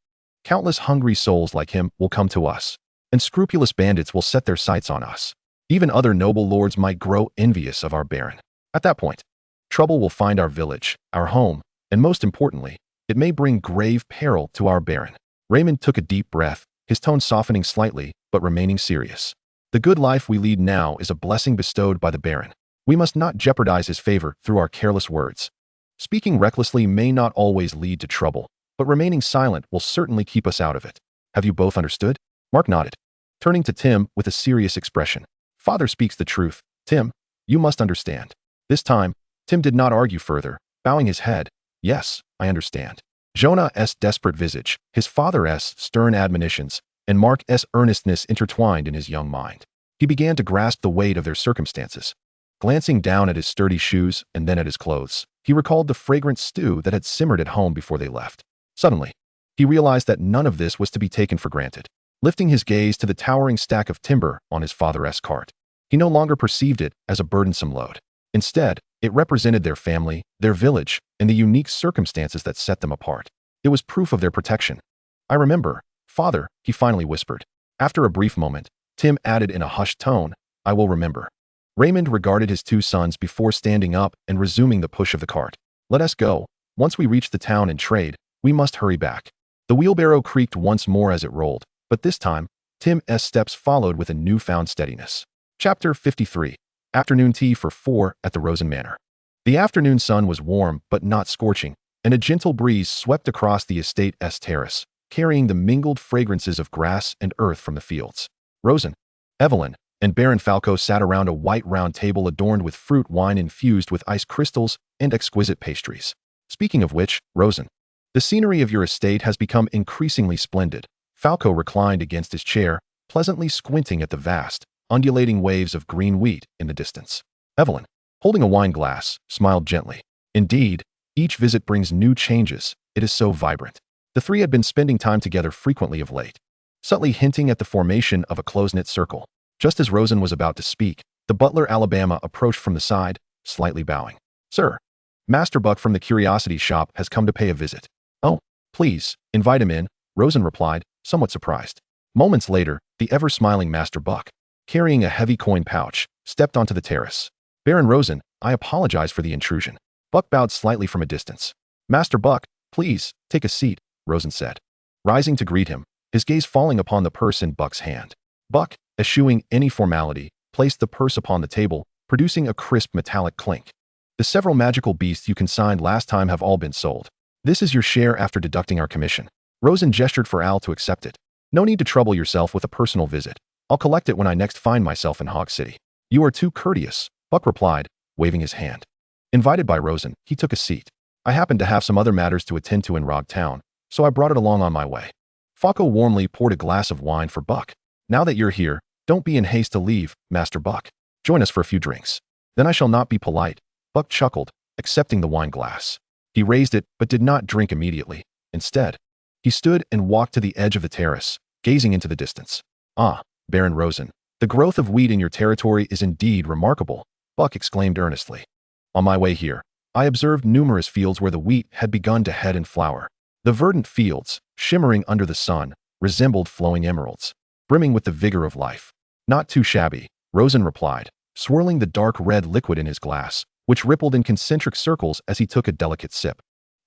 Countless hungry souls like him will come to us, and scrupulous bandits will set their sights on us. Even other noble lords might grow envious of our Baron. At that point, trouble will find our village, our home, and most importantly, it may bring grave peril to our Baron. Raymond took a deep breath, his tone softening slightly, but remaining serious. The good life we lead now is a blessing bestowed by the Baron. We must not jeopardize his favor through our careless words. Speaking recklessly may not always lead to trouble, but remaining silent will certainly keep us out of it. Have you both understood? Mark nodded, turning to Tim with a serious expression. Father speaks the truth. Tim, you must understand. This time, Tim did not argue further, bowing his head. Yes, I understand. Jonah's desperate visage, his father's stern admonitions, and Mark's earnestness intertwined in his young mind. He began to grasp the weight of their circumstances. Glancing down at his sturdy shoes and then at his clothes, he recalled the fragrant stew that had simmered at home before they left. Suddenly, he realized that none of this was to be taken for granted. Lifting his gaze to the towering stack of timber on his father's cart, he no longer perceived it as a burdensome load. Instead, it represented their family, their village, and the unique circumstances that set them apart. It was proof of their protection. I remember, Father, he finally whispered. After a brief moment, Tim added in a hushed tone, I will remember. Raymond regarded his two sons before standing up and resuming the push of the cart. Let us go. Once we reach the town and trade, we must hurry back. The wheelbarrow creaked once more as it rolled, but this time, Tim's steps followed with a newfound steadiness. Chapter 53. Afternoon tea for 4 at the Rosen Manor. The afternoon sun was warm but not scorching, and a gentle breeze swept across the estate's terrace, carrying the mingled fragrances of grass and earth from the fields. Rosen, Evelyn, and Baron Falco sat around a white round table adorned with fruit wine infused with ice crystals and exquisite pastries. Speaking of which, Rosen, the scenery of your estate has become increasingly splendid. Falco reclined against his chair, pleasantly squinting at the vast, undulating waves of green wheat in the distance. Evelyn, holding a wine glass, smiled gently. Indeed, each visit brings new changes. It is so vibrant. The three had been spending time together frequently of late, subtly hinting at the formation of a close-knit circle. Just as Rosen was about to speak, the butler Alabama approached from the side, slightly bowing. Sir, Master Buck from the curiosity shop has come to pay a visit. Oh, please, invite him in, Rosen replied, somewhat surprised. Moments later, the ever-smiling Master Buck, carrying a heavy coin pouch, stepped onto the terrace. Baron Rosen, I apologize for the intrusion. Buck bowed slightly from a distance. Master Buck, please, take a seat, Rosen said, rising to greet him, his gaze falling upon the purse in Buck's hand. Buck, eschewing any formality, placed the purse upon the table, producing a crisp metallic clink. The several magical beasts you consigned last time have all been sold. This is your share after deducting our commission. Rosen gestured for Al to accept it. No need to trouble yourself with a personal visit. I'll collect it when I next find myself in Hog City. You are too courteous, Buck replied, waving his hand. Invited by Rosen, he took a seat. I happened to have some other matters to attend to in Rog Town, so I brought it along on my way. Fako warmly poured a glass of wine for Buck. Now that you're here, don't be in haste to leave, Master Buck. Join us for a few drinks. Then I shall not be polite. Buck chuckled, accepting the wine glass. He raised it, but did not drink immediately. Instead, he stood and walked to the edge of the terrace, gazing into the distance. Ah, Baron Rosen, the growth of wheat in your territory is indeed remarkable, Buck exclaimed earnestly. On my way here, I observed numerous fields where the wheat had begun to head and flower. The verdant fields, shimmering under the sun, resembled flowing emeralds, brimming with the vigor of life. Not too shabby, Rosen replied, swirling the dark red liquid in his glass, which rippled in concentric circles as he took a delicate sip.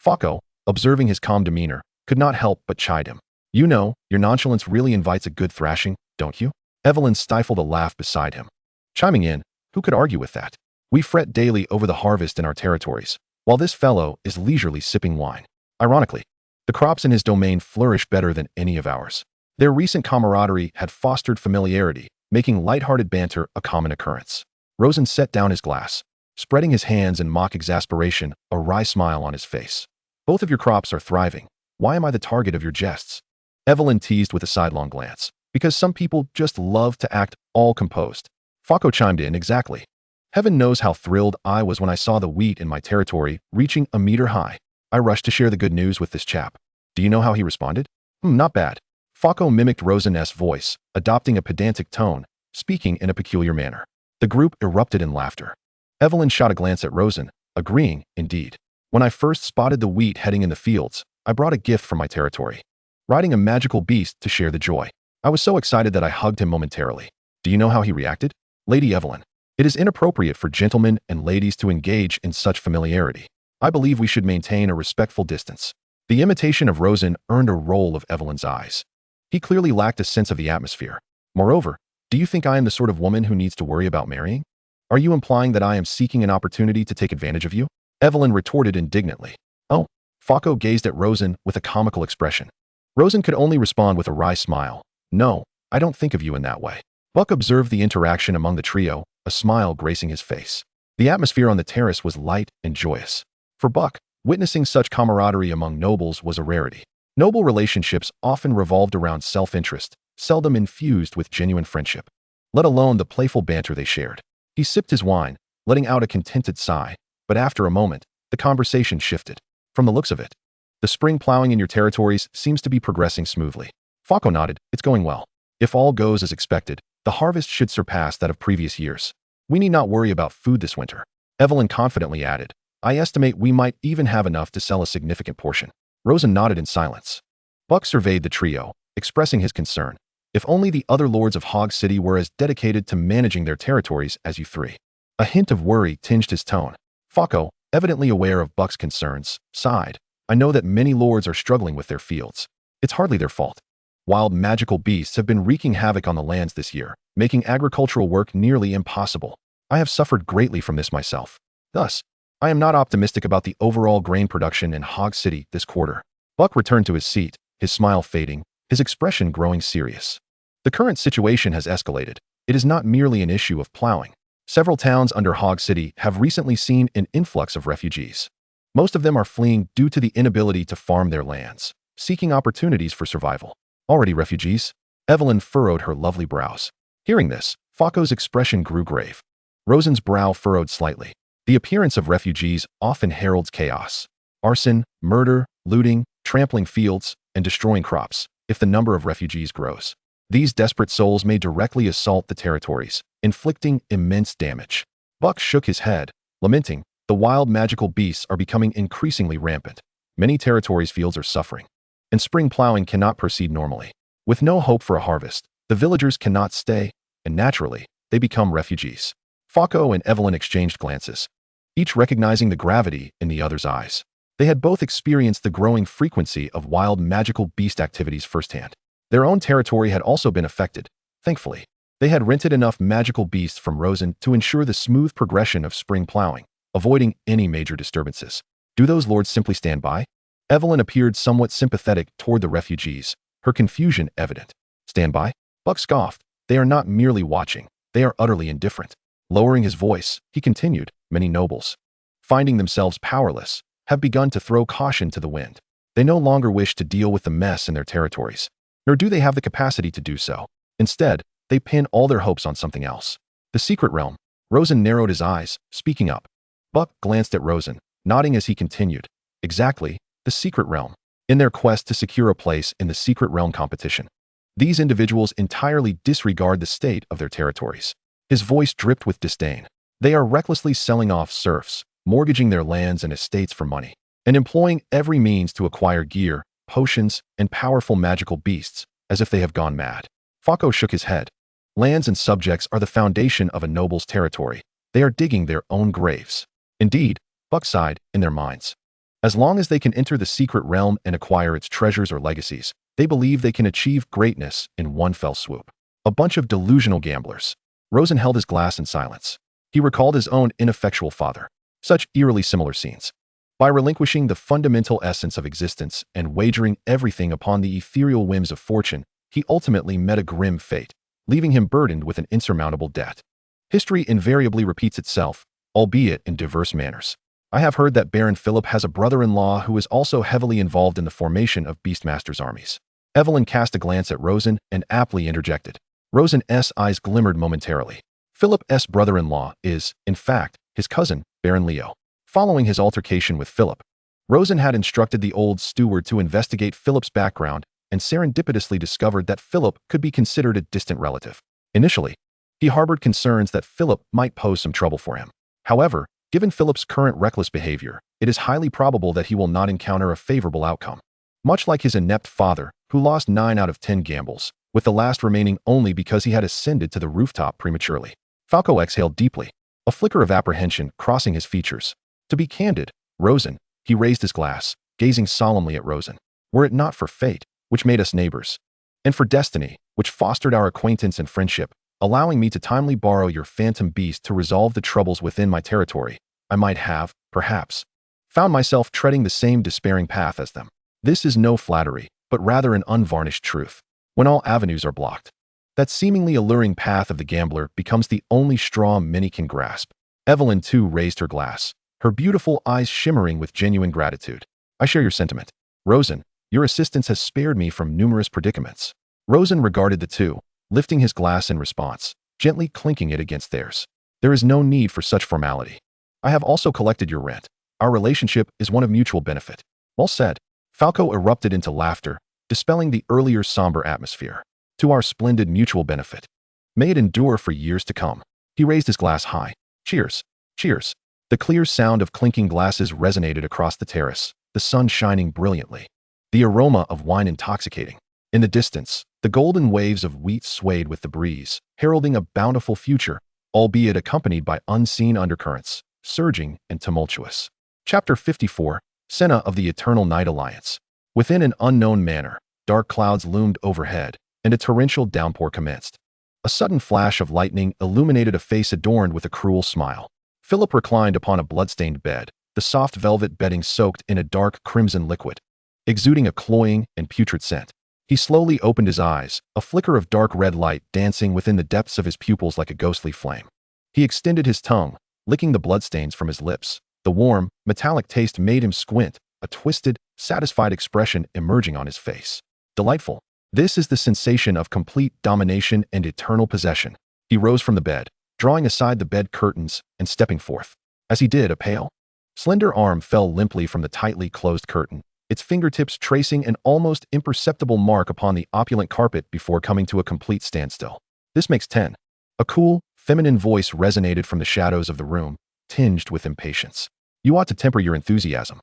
Fako, observing his calm demeanor, could not help but chide him. You know, your nonchalance really invites a good thrashing, don't you? Evelyn stifled a laugh beside him. Chiming in, who could argue with that? We fret daily over the harvest in our territories, while this fellow is leisurely sipping wine. Ironically, the crops in his domain flourish better than any of ours. Their recent camaraderie had fostered familiarity, making light-hearted banter a common occurrence. Rosen set down his glass, spreading his hands in mock exasperation, a wry smile on his face. Both of your crops are thriving. Why am I the target of your jests? Evelyn teased with a sidelong glance. Because some people just love to act all composed. Fako chimed in, exactly. Heaven knows how thrilled I was when I saw the wheat in my territory reaching a meter high. I rushed to share the good news with this chap. Do you know how he responded? Not bad. Fako mimicked Rosen's voice, adopting a pedantic tone, speaking in a peculiar manner. The group erupted in laughter. Evelyn shot a glance at Rosen, agreeing, indeed. When I first spotted the wheat heading in the fields, I brought a gift from my territory. Riding a magical beast to share the joy. I was so excited that I hugged him momentarily. Do you know how he reacted? Lady Evelyn, it is inappropriate for gentlemen and ladies to engage in such familiarity. I believe we should maintain a respectful distance. The imitation of Rosen earned a roll of Evelyn's eyes. He clearly lacked a sense of the atmosphere. Moreover, do you think I am the sort of woman who needs to worry about marrying? Are you implying that I am seeking an opportunity to take advantage of you? Evelyn retorted indignantly. Oh, Fako gazed at Rosen with a comical expression. Rosen could only respond with a wry smile. No, I don't think of you in that way. Buck observed the interaction among the trio, a smile gracing his face. The atmosphere on the terrace was light and joyous. For Buck, witnessing such camaraderie among nobles was a rarity. Noble relationships often revolved around self-interest, seldom infused with genuine friendship, let alone the playful banter they shared. He sipped his wine, letting out a contented sigh, but after a moment, the conversation shifted. From the looks of it, the spring plowing in your territories seems to be progressing smoothly. Fako nodded, it's going well. If all goes as expected, the harvest should surpass that of previous years. We need not worry about food this winter. Evelyn confidently added, I estimate we might even have enough to sell a significant portion. Rosen nodded in silence. Buck surveyed the trio, expressing his concern. If only the other lords of Hog City were as dedicated to managing their territories as you three. A hint of worry tinged his tone. Fako, evidently aware of Buck's concerns, sighed. I know that many lords are struggling with their fields. It's hardly their fault. Wild magical beasts have been wreaking havoc on the lands this year, making agricultural work nearly impossible. I have suffered greatly from this myself. Thus, I am not optimistic about the overall grain production in Hog City this quarter. Buck returned to his seat, his smile fading, his expression growing serious. The current situation has escalated. It is not merely an issue of plowing. Several towns under Hog City have recently seen an influx of refugees. Most of them are fleeing due to the inability to farm their lands, seeking opportunities for survival. Already refugees? Evelyn furrowed her lovely brows. Hearing this, Fako's expression grew grave. Rosen's brow furrowed slightly. The appearance of refugees often heralds chaos. Arson, murder, looting, trampling fields, and destroying crops, if the number of refugees grows. These desperate souls may directly assault the territories, inflicting immense damage. Buck shook his head, lamenting, the wild magical beasts are becoming increasingly rampant. Many territories' fields are suffering, and spring plowing cannot proceed normally. With no hope for a harvest, the villagers cannot stay, and naturally, they become refugees. Fako and Evelyn exchanged glances, each recognizing the gravity in the other's eyes. They had both experienced the growing frequency of wild magical beast activities firsthand. Their own territory had also been affected. Thankfully, they had rented enough magical beasts from Rosen to ensure the smooth progression of spring plowing, avoiding any major disturbances. Do those lords simply stand by? Evelyn appeared somewhat sympathetic toward the refugees, her confusion evident. Stand by? Buck scoffed. They are not merely watching. They are utterly indifferent. Lowering his voice, he continued, many nobles, finding themselves powerless, have begun to throw caution to the wind. They no longer wish to deal with the mess in their territories, nor do they have the capacity to do so. Instead, they pin all their hopes on something else. The secret realm. Rosen narrowed his eyes, speaking up. Buck glanced at Rosen, nodding as he continued. Exactly, the secret realm. In their quest to secure a place in the secret realm competition, these individuals entirely disregard the state of their territories. His voice dripped with disdain. They are recklessly selling off serfs, mortgaging their lands and estates for money, and employing every means to acquire gear, potions, and powerful magical beasts, as if they have gone mad. Falco shook his head. Lands and subjects are the foundation of a noble's territory. They are digging their own graves. Indeed, Buck sighed in their minds. As long as they can enter the secret realm and acquire its treasures or legacies, they believe they can achieve greatness in one fell swoop. A bunch of delusional gamblers. Rosen held his glass in silence. He recalled his own ineffectual father. Such eerily similar scenes. By relinquishing the fundamental essence of existence and wagering everything upon the ethereal whims of fortune, he ultimately met a grim fate, leaving him burdened with an insurmountable debt. History invariably repeats itself, albeit in diverse manners. I have heard that Baron Philip has a brother-in-law who is also heavily involved in the formation of Beastmaster's armies. Evelyn cast a glance at Rosen and aptly interjected. Rosen's eyes glimmered momentarily. Philip's brother-in-law is, in fact, his cousin, Baron Leo. Following his altercation with Philip, Rosen had instructed the old steward to investigate Philip's background and serendipitously discovered that Philip could be considered a distant relative. Initially, he harbored concerns that Philip might pose some trouble for him. However, given Philip's current reckless behavior, it is highly probable that he will not encounter a favorable outcome. Much like his inept father, who lost 9 out of 10 gambles, with the last remaining only because he had ascended to the rooftop prematurely. Falco exhaled deeply, a flicker of apprehension crossing his features. To be candid, Rosen, he raised his glass, gazing solemnly at Rosen. Were it not for fate, which made us neighbors, and for destiny, which fostered our acquaintance and friendship, allowing me to timely borrow your phantom beast to resolve the troubles within my territory, I might have, perhaps, found myself treading the same despairing path as them. This is no flattery, but rather an unvarnished truth. When all avenues are blocked, that seemingly alluring path of the gambler becomes the only straw many can grasp. Evelyn, too, raised her glass, her beautiful eyes shimmering with genuine gratitude. I share your sentiment. Rosen, your assistance has spared me from numerous predicaments. Rosen regarded the two, lifting his glass in response, gently clinking it against theirs. There is no need for such formality. I have also collected your rent. Our relationship is one of mutual benefit. Well said. Falco erupted into laughter, dispelling the earlier somber atmosphere. To our splendid mutual benefit. May it endure for years to come. He raised his glass high. Cheers. Cheers. The clear sound of clinking glasses resonated across the terrace, the sun shining brilliantly. The aroma of wine intoxicating. In the distance, the golden waves of wheat swayed with the breeze, heralding a bountiful future, albeit accompanied by unseen undercurrents, surging and tumultuous. Chapter 54, Senna of the Eternal Night Alliance. Within an unknown manor, dark clouds loomed overhead, and a torrential downpour commenced. A sudden flash of lightning illuminated a face adorned with a cruel smile. Philip reclined upon a blood-stained bed, the soft velvet bedding soaked in a dark crimson liquid, exuding a cloying and putrid scent. He slowly opened his eyes, a flicker of dark red light dancing within the depths of his pupils like a ghostly flame. He extended his tongue, licking the bloodstains from his lips. The warm, metallic taste made him squint, a twisted, satisfied expression emerging on his face. Delightful. This is the sensation of complete domination and eternal possession. He rose from the bed, drawing aside the bed curtains and stepping forth. As he did, a pale, slender arm fell limply from the tightly closed curtain, its fingertips tracing an almost imperceptible mark upon the opulent carpet before coming to a complete standstill. This makes 10. A cool, feminine voice resonated from the shadows of the room, tinged with impatience. You ought to temper your enthusiasm.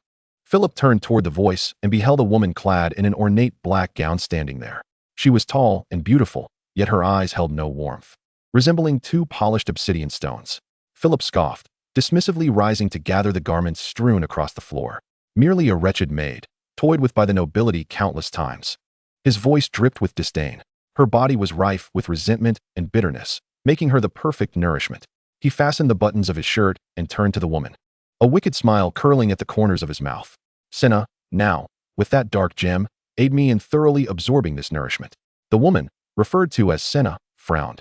Philip turned toward the voice and beheld a woman clad in an ornate black gown standing there. She was tall and beautiful, yet her eyes held no warmth, resembling 2 polished obsidian stones. Philip scoffed, dismissively rising to gather the garments strewn across the floor. Merely a wretched maid, toyed with by the nobility countless times. His voice dripped with disdain. Her body was rife with resentment and bitterness, making her the perfect nourishment. He fastened the buttons of his shirt and turned to the woman, a wicked smile curling at the corners of his mouth. Senna, now, with that dark gem, aid me in thoroughly absorbing this nourishment. The woman, referred to as Senna, frowned,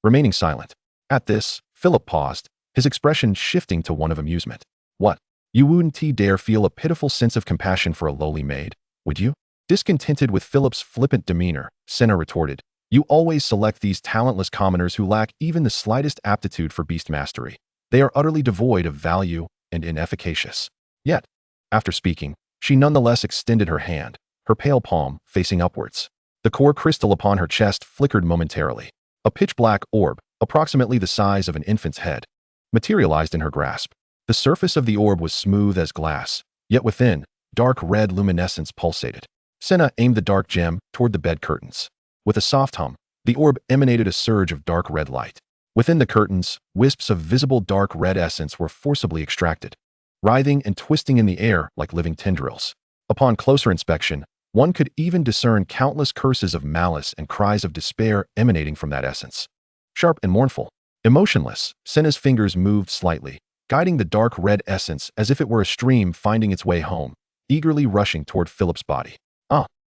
remaining silent. At this, Philip paused, his expression shifting to one of amusement. What? You wouldn't dare feel a pitiful sense of compassion for a lowly maid, would you? Discontented with Philip's flippant demeanor, Senna retorted, you always select these talentless commoners who lack even the slightest aptitude for beast mastery. They are utterly devoid of value and inefficacious. Yet, after speaking, she nonetheless extended her hand, her pale palm facing upwards. The core crystal upon her chest flickered momentarily. A pitch-black orb, approximately the size of an infant's head, materialized in her grasp. The surface of the orb was smooth as glass, yet within, dark red luminescence pulsated. Senna aimed the dark gem toward the bed curtains. With a soft hum, the orb emanated a surge of dark red light. Within the curtains, wisps of visible dark red essence were forcibly extracted, writhing and twisting in the air like living tendrils. Upon closer inspection, one could even discern countless curses of malice and cries of despair emanating from that essence. Sharp and mournful, emotionless, Senna's fingers moved slightly, guiding the dark red essence as if it were a stream finding its way home, eagerly rushing toward Philip's body.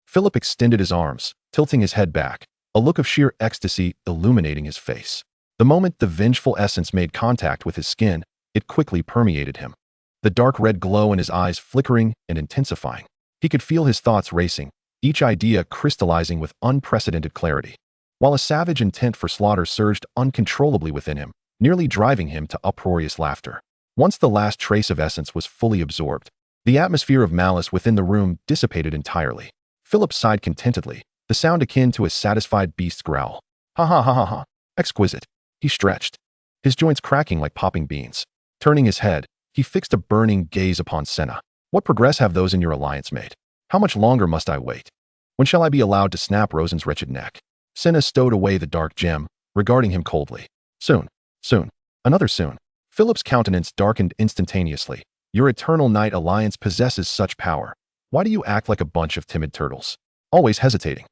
Philip extended his arms, tilting his head back, a look of sheer ecstasy illuminating his face. The moment the vengeful essence made contact with his skin, it quickly permeated him. The dark red glow in his eyes flickering and intensifying. He could feel his thoughts racing, each idea crystallizing with unprecedented clarity, while a savage intent for slaughter surged uncontrollably within him, nearly driving him to uproarious laughter. Once the last trace of essence was fully absorbed, the atmosphere of malice within the room dissipated entirely. Philip sighed contentedly, the sound akin to a satisfied beast's growl. Ha ha ha ha ha. Exquisite. He stretched, his joints cracking like popping beans. Turning his head, he fixed a burning gaze upon Senna. What progress have those in your alliance made? How much longer must I wait? When shall I be allowed to snap Rosen's wretched neck? Senna stowed away the dark gem, regarding him coldly. Soon. Soon. Another soon. Philip's countenance darkened instantaneously. Your Eternal Night Alliance possesses such power. Why do you act like a bunch of timid turtles? Always hesitating.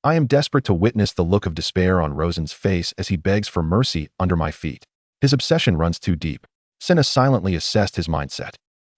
I am desperate to witness the look of despair on Rosen's face as he begs for mercy under my feet. His obsession runs too deep. Senna silently assessed his mindset.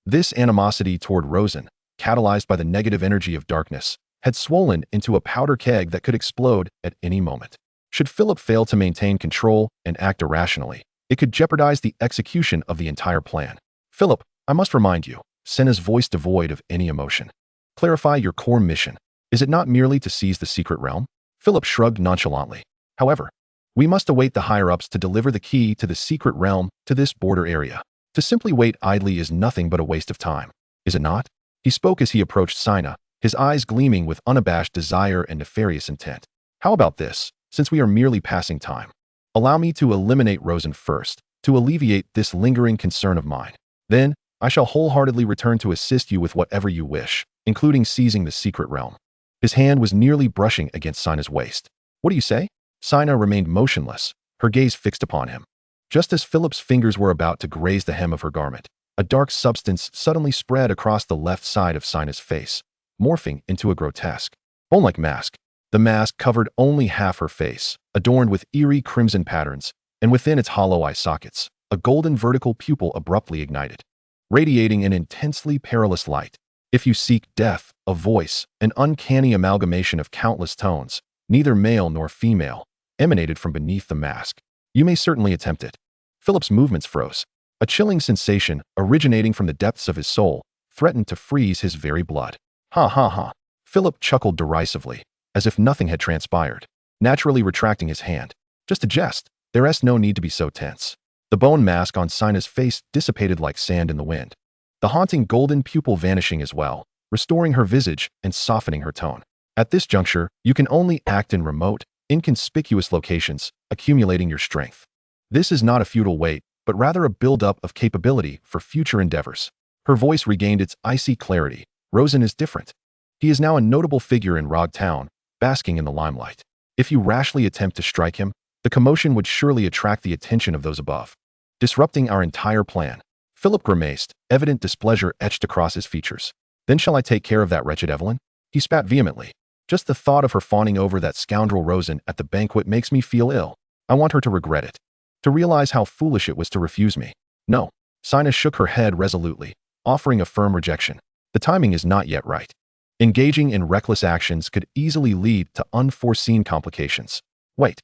This animosity toward Rosen, catalyzed by the negative energy of darkness, had swollen into a powder keg that could explode at any moment. Should Philip fail to maintain control and act irrationally, it could jeopardize the execution of the entire plan. Philip, I must remind you, Senna's voice devoid of any emotion. Clarify your core mission. Is it not merely to seize the secret realm? Philip shrugged nonchalantly. However, we must await the higher-ups to deliver the key to the secret realm to this border area. To simply wait idly is nothing but a waste of time, is it not? He spoke as he approached Senna, his eyes gleaming with unabashed desire and nefarious intent. How about this, since we are merely passing time? Allow me to eliminate Rosen first, to alleviate this lingering concern of mine. Then, I shall wholeheartedly return to assist you with whatever you wish, including seizing the secret realm. His hand was nearly brushing against Senna's waist. What do you say? Senna remained motionless, her gaze fixed upon him. Just as Philip's fingers were about to graze the hem of her garment, a dark substance suddenly spread across the left side of Senna's face, morphing into a grotesque, bone-like mask. The mask covered only half her face, adorned with eerie crimson patterns, and within its hollow eye sockets, a golden vertical pupil abruptly ignited, radiating an intensely perilous light. If you seek death, a voice, an uncanny amalgamation of countless tones, neither male nor female, emanated from beneath the mask. You may certainly attempt it. Philip's movements froze. A chilling sensation, originating from the depths of his soul, threatened to freeze his very blood. Ha ha ha. Philip chuckled derisively, as if nothing had transpired, naturally retracting his hand. Just a jest. There's no need to be so tense. The bone mask on Senna's face dissipated like sand in the wind, the haunting golden pupil vanishing as well, restoring her visage and softening her tone. At this juncture, you can only act in remote, inconspicuous locations, accumulating your strength. This is not a futile wait, but rather a build-up of capability for future endeavors. Her voice regained its icy clarity. Rosen is different. He is now a notable figure in Rog Town, basking in the limelight. If you rashly attempt to strike him, the commotion would surely attract the attention of those above, disrupting our entire plan. Philip grimaced, evident displeasure etched across his features. Then shall I take care of that wretched Evelyn? He spat vehemently. Just the thought of her fawning over that scoundrel Rosen at the banquet makes me feel ill. I want her to regret it, to realize how foolish it was to refuse me. No. Senna shook her head resolutely, offering a firm rejection. The timing is not yet right. Engaging in reckless actions could easily lead to unforeseen complications. Wait.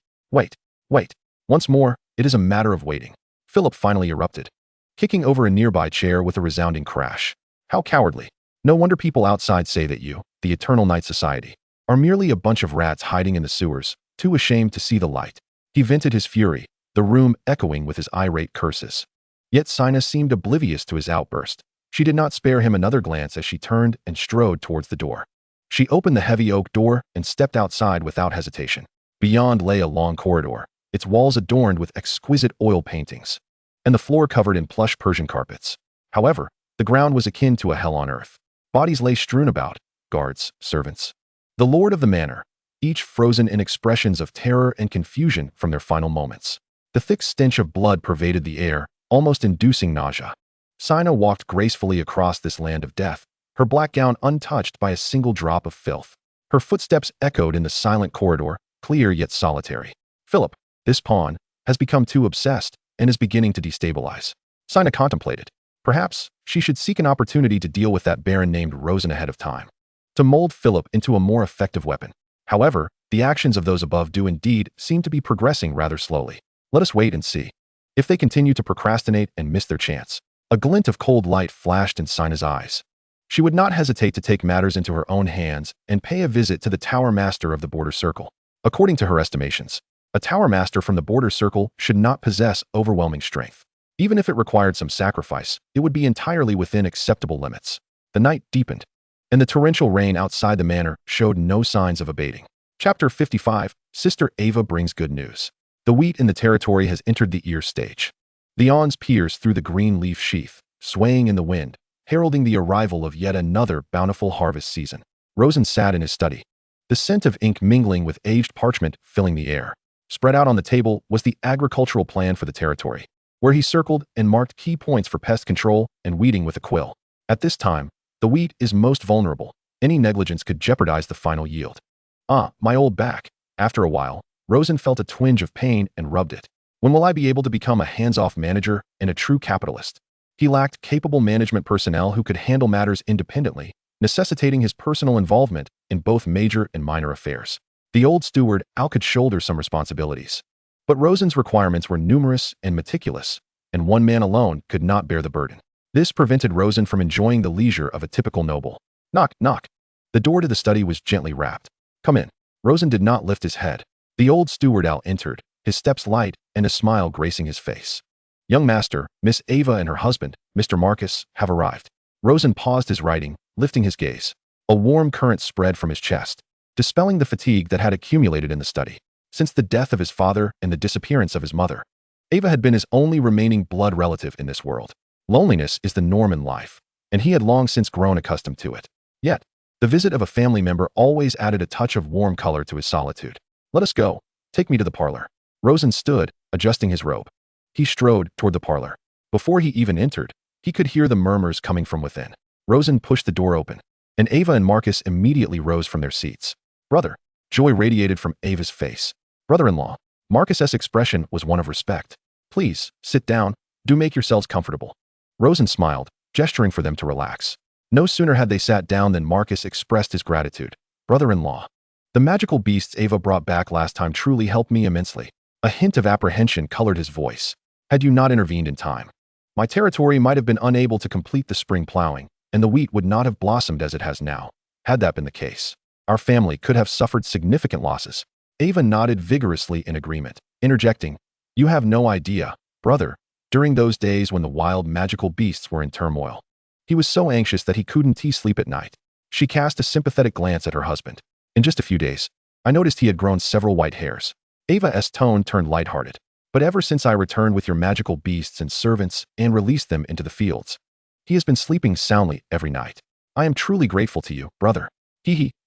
Once more, it is a matter of waiting. Philip finally erupted. kicking over a nearby chair with a resounding crash. How cowardly. No wonder people outside say that you, the Eternal Night Society, are merely a bunch of rats hiding in the sewers, too ashamed to see the light. He vented his fury, the room echoing with his irate curses. Yet Sina seemed oblivious to his outburst. She did not spare him another glance as she turned and strode towards the door. She opened the heavy oak door and stepped outside without hesitation. Beyond lay a long corridor, its walls adorned with exquisite oil paintings, and the floor covered in plush Persian carpets. However, the ground was akin to a hell on earth. Bodies lay strewn about, guards, servants. The lord of the manor, each frozen in expressions of terror and confusion from their final moments. The thick stench of blood pervaded the air, almost inducing nausea. Sina walked gracefully across this land of death, her black gown untouched by a single drop of filth. Her footsteps echoed in the silent corridor, clear yet solitary. Philip, this pawn, has become too obsessed and is beginning to destabilize. Sina contemplated. Perhaps she should seek an opportunity to deal with that baron named Rosen ahead of time, to mold Philip into a more effective weapon. However, the actions of those above do indeed seem to be progressing rather slowly. Let us wait and see. If they continue to procrastinate and miss their chance. A glint of cold light flashed in Sina's eyes. She would not hesitate to take matters into her own hands and pay a visit to the Tower Master of the Border Circle. According to her estimations, a Tower Master from the Border Circle should not possess overwhelming strength. Even if it required some sacrifice, it would be entirely within acceptable limits. The night deepened, and the torrential rain outside the manor showed no signs of abating. Chapter 55, Sister Ava brings good news. The wheat in the territory has entered the ear stage. The awns pierce through the green leaf sheath, swaying in the wind, heralding the arrival of yet another bountiful harvest season. Rosen sat in his study, the scent of ink mingling with aged parchment filling the air. Spread out on the table was the agricultural plan for the territory, where he circled and marked key points for pest control and weeding with a quill. At this time, the wheat is most vulnerable. Any negligence could jeopardize the final yield. Ah, my old back. After a while, Rosen felt a twinge of pain and rubbed it. When will I be able to become a hands-off manager and a true capitalist? He lacked capable management personnel who could handle matters independently, necessitating his personal involvement in both major and minor affairs. The old steward could shoulder some responsibilities. But Rosen's requirements were numerous and meticulous, and one man alone could not bear the burden. This prevented Rosen from enjoying the leisure of a typical noble. Knock, knock. The door to the study was gently rapped. Come in. Rosen did not lift his head. The old steward entered, his steps light and a smile gracing his face. Young master, Miss Ava and her husband, Mr. Marcus, have arrived. Rosen paused his writing, lifting his gaze. A warm current spread from his chest, dispelling the fatigue that had accumulated in the study. Since the death of his father and the disappearance of his mother, Ava had been his only remaining blood relative in this world. Loneliness is the norm in life, and he had long since grown accustomed to it. Yet, the visit of a family member always added a touch of warm color to his solitude. Let us go. Take me to the parlor. Rosen stood, adjusting his robe. He strode toward the parlor. Before he even entered, he could hear the murmurs coming from within. Rosen pushed the door open, and Ava and Marcus immediately rose from their seats. Brother. Joy radiated from Ava's face. Brother-in-law. Marcus's expression was one of respect. Please, sit down. Do make yourselves comfortable. Rosen smiled, gesturing for them to relax. No sooner had they sat down than Marcus expressed his gratitude. Brother-in-law. The magical beasts Ava brought back last time truly helped me immensely. A hint of apprehension colored his voice. Had you not intervened in time, my territory might have been unable to complete the spring plowing, and the wheat would not have blossomed as it has now. Had that been the case, our family could have suffered significant losses. Ava nodded vigorously in agreement, interjecting, You have no idea, brother, during those days when the wild magical beasts were in turmoil. He was so anxious that he couldn't sleep at night. She cast a sympathetic glance at her husband. In just a few days, I noticed he had grown several white hairs. Ava's tone turned lighthearted. But ever since I returned with your magical beasts and servants and released them into the fields, he has been sleeping soundly every night. I am truly grateful to you, brother.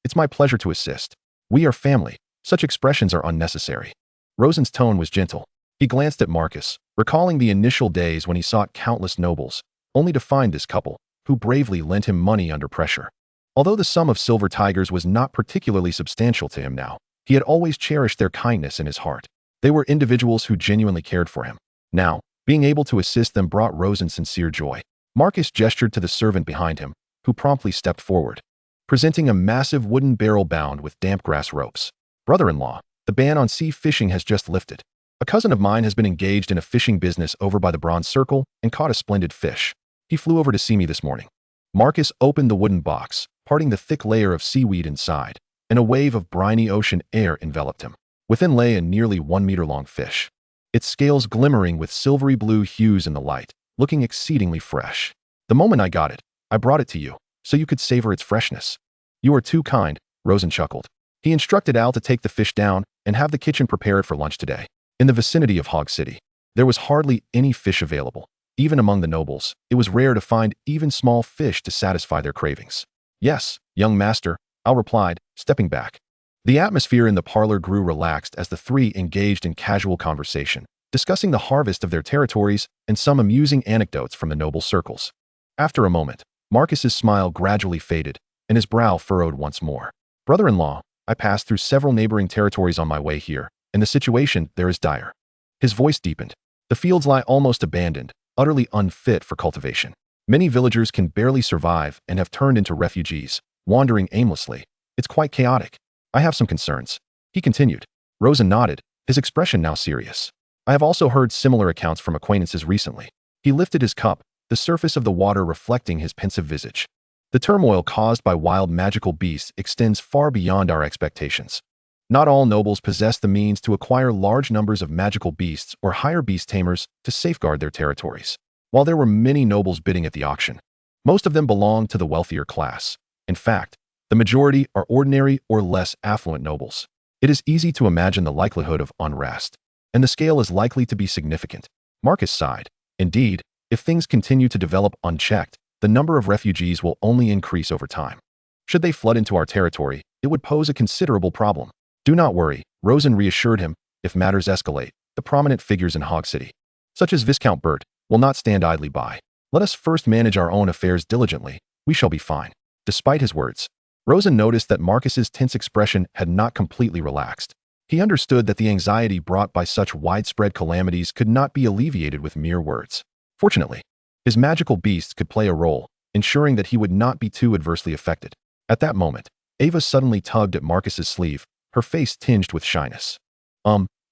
It's my pleasure to assist. We are family. Such expressions are unnecessary. Rosen's tone was gentle. He glanced at Marcus, recalling the initial days when he sought countless nobles, only to find this couple, who bravely lent him money under pressure. Although the sum of silver tigers was not particularly substantial to him now, he had always cherished their kindness in his heart. They were individuals who genuinely cared for him. Now, being able to assist them brought Rosen sincere joy. Marcus gestured to the servant behind him, who promptly stepped forward, presenting a massive wooden barrel bound with damp grass ropes. Brother-in-law, the ban on sea fishing has just lifted. A cousin of mine has been engaged in a fishing business over by the Bronze Circle and caught a splendid fish. He flew over to see me this morning." Marcus opened the wooden box, parting the thick layer of seaweed inside, and a wave of briny ocean air enveloped him. Within lay a nearly 1-meter-long fish, its scales glimmering with silvery blue hues in the light, looking exceedingly fresh. "The moment I got it, I brought it to you, so you could savor its freshness." "You are too kind," Rosen chuckled. He instructed Al to take the fish down and have the kitchen prepare it for lunch today. In the vicinity of Hog City, there was hardly any fish available. Even among the nobles, it was rare to find even small fish to satisfy their cravings. "Yes, young master," Al replied, stepping back. The atmosphere in the parlor grew relaxed as the three engaged in casual conversation, discussing the harvest of their territories and some amusing anecdotes from the noble circles. After a moment, Marcus's smile gradually faded, and his brow furrowed once more. "Brother-in-law, I passed through several neighboring territories on my way here, and the situation there is dire." His voice deepened. "The fields lie almost abandoned, utterly unfit for cultivation. Many villagers can barely survive and have turned into refugees, wandering aimlessly. It's quite chaotic. I have some concerns." He continued. Rosen nodded, his expression now serious. "I have also heard similar accounts from acquaintances recently." He lifted his cup, the surface of the water reflecting his pensive visage. "The turmoil caused by wild magical beasts extends far beyond our expectations. Not all nobles possess the means to acquire large numbers of magical beasts or hire beast tamers to safeguard their territories. While there were many nobles bidding at the auction, most of them belong to the wealthier class. In fact, the majority are ordinary or less affluent nobles. It is easy to imagine the likelihood of unrest, and the scale is likely to be significant." Marcus sighed. "Indeed, if things continue to develop unchecked, the number of refugees will only increase over time. Should they flood into our territory, it would pose a considerable problem." "Do not worry," Rosen reassured him. "If matters escalate, the prominent figures in Hog City, such as Viscount Bert, will not stand idly by. Let us first manage our own affairs diligently. We shall be fine." Despite his words, Rosen noticed that Marcus's tense expression had not completely relaxed. He understood that the anxiety brought by such widespread calamities could not be alleviated with mere words. Fortunately, his magical beasts could play a role, ensuring that he would not be too adversely affected. At that moment, Ava suddenly tugged at Marcus's sleeve, her face tinged with shyness.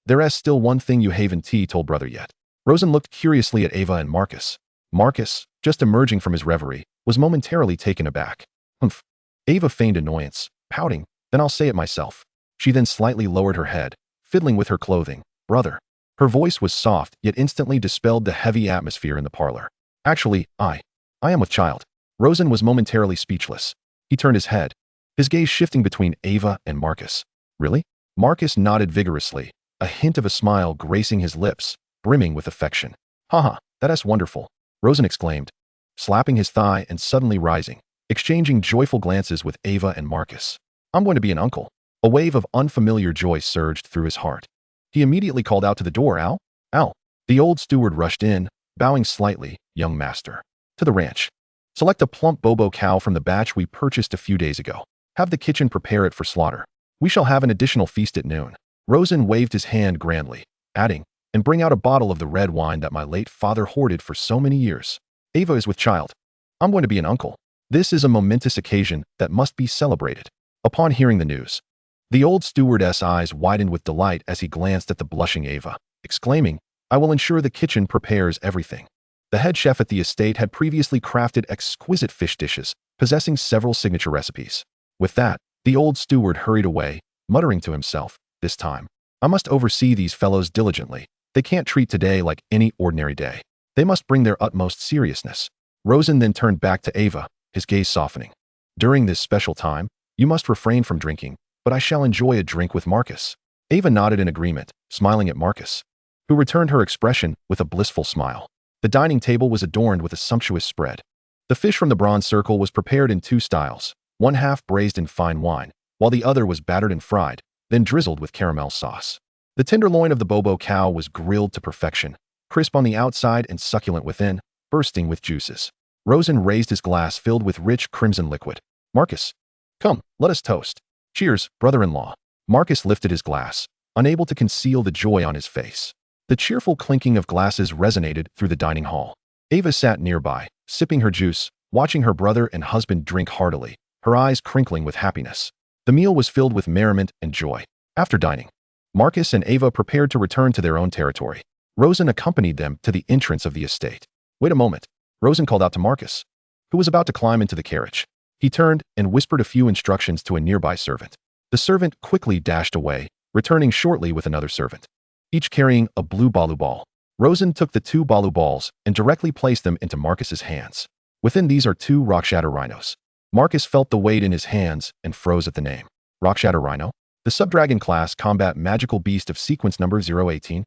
There is still one thing you haven't told brother yet." Rosen looked curiously at Ava and Marcus. Marcus, just emerging from his reverie, was momentarily taken aback. "Humph." Ava feigned annoyance, pouting, "Then I'll say it myself." She then slightly lowered her head, fiddling with her clothing. "Brother." Her voice was soft, yet instantly dispelled the heavy atmosphere in the parlor. "Actually, I am with child." Rosen was momentarily speechless. He turned his head, his gaze shifting between Ava and Marcus. "Really?" Marcus nodded vigorously, a hint of a smile gracing his lips, brimming with affection. "Haha, that's wonderful," Rosen exclaimed, slapping his thigh and suddenly rising, exchanging joyful glances with Ava and Marcus. "I'm going to be an uncle." A wave of unfamiliar joy surged through his heart. He immediately called out to the door, "Al? Al." The old steward rushed in, bowing slightly. "Young master." "To the ranch. Select a plump Bobo cow from the batch we purchased a few days ago. Have the kitchen prepare it for slaughter. We shall have an additional feast at noon." Rosen waved his hand grandly, adding, "And bring out a bottle of the red wine that my late father hoarded for so many years." Ava is with child. I'm going to be an uncle. This is a momentous occasion that must be celebrated. Upon hearing the news, the old stewardess' eyes widened with delight as he glanced at the blushing Ava, exclaiming, "I will ensure the kitchen prepares everything." The head chef at the estate had previously crafted exquisite fish dishes, possessing several signature recipes. With that, the old steward hurried away, muttering to himself, "This time, I must oversee these fellows diligently. They can't treat today like any ordinary day. They must bring their utmost seriousness." Rosen then turned back to Ava, his gaze softening. "During this special time, you must refrain from drinking, but I shall enjoy a drink with Marcus." Ava nodded in agreement, smiling at Marcus, who returned her expression with a blissful smile. The dining table was adorned with a sumptuous spread. The fish from the Bronze Circle was prepared in two styles, one half braised in fine wine, while the other was battered and fried, then drizzled with caramel sauce. The tenderloin of the Bobo cow was grilled to perfection, crisp on the outside and succulent within, bursting with juices. Rosen raised his glass filled with rich crimson liquid. "Marcus, come, let us toast." "Cheers, brother-in-law." Marcus lifted his glass, unable to conceal the joy on his face. The cheerful clinking of glasses resonated through the dining hall. Ava sat nearby, sipping her juice, watching her brother and husband drink heartily, her eyes crinkling with happiness. The meal was filled with merriment and joy. After dining, Marcus and Ava prepared to return to their own territory. Rosen accompanied them to the entrance of the estate. "Wait a moment," Rosen called out to Marcus, who was about to climb into the carriage. He turned and whispered a few instructions to a nearby servant. The servant quickly dashed away, returning shortly with another servant, each carrying a blue balu ball. Rosen took the 2 balu balls and directly placed them into Marcus's hands. Within these are 2 Rockshatter Rhinos. Marcus felt the weight in his hands and froze at the name. Rockshatter Rhino? The Subdragon class combat magical beast of sequence number 018?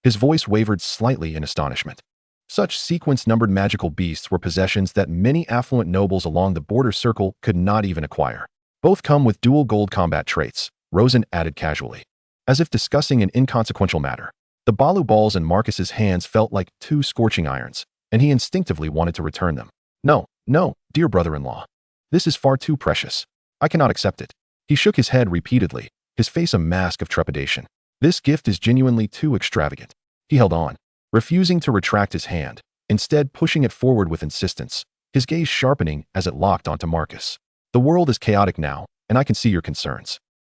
His voice wavered slightly in astonishment. Such sequence-numbered magical beasts were possessions that many affluent nobles along the border circle could not even acquire. Both come with dual gold combat traits, Rosen added casually, as if discussing an inconsequential matter. The balu balls in Marcus's hands felt like 2 scorching irons, and he instinctively wanted to return them. No, dear brother-in-law. This is far too precious. I cannot accept it." He shook his head repeatedly, his face a mask of trepidation. "This gift is genuinely too extravagant." He held on, refusing to retract his hand, instead pushing it forward with insistence, his gaze sharpening as it locked onto Marcus. "The world is chaotic now, and I can see your concerns."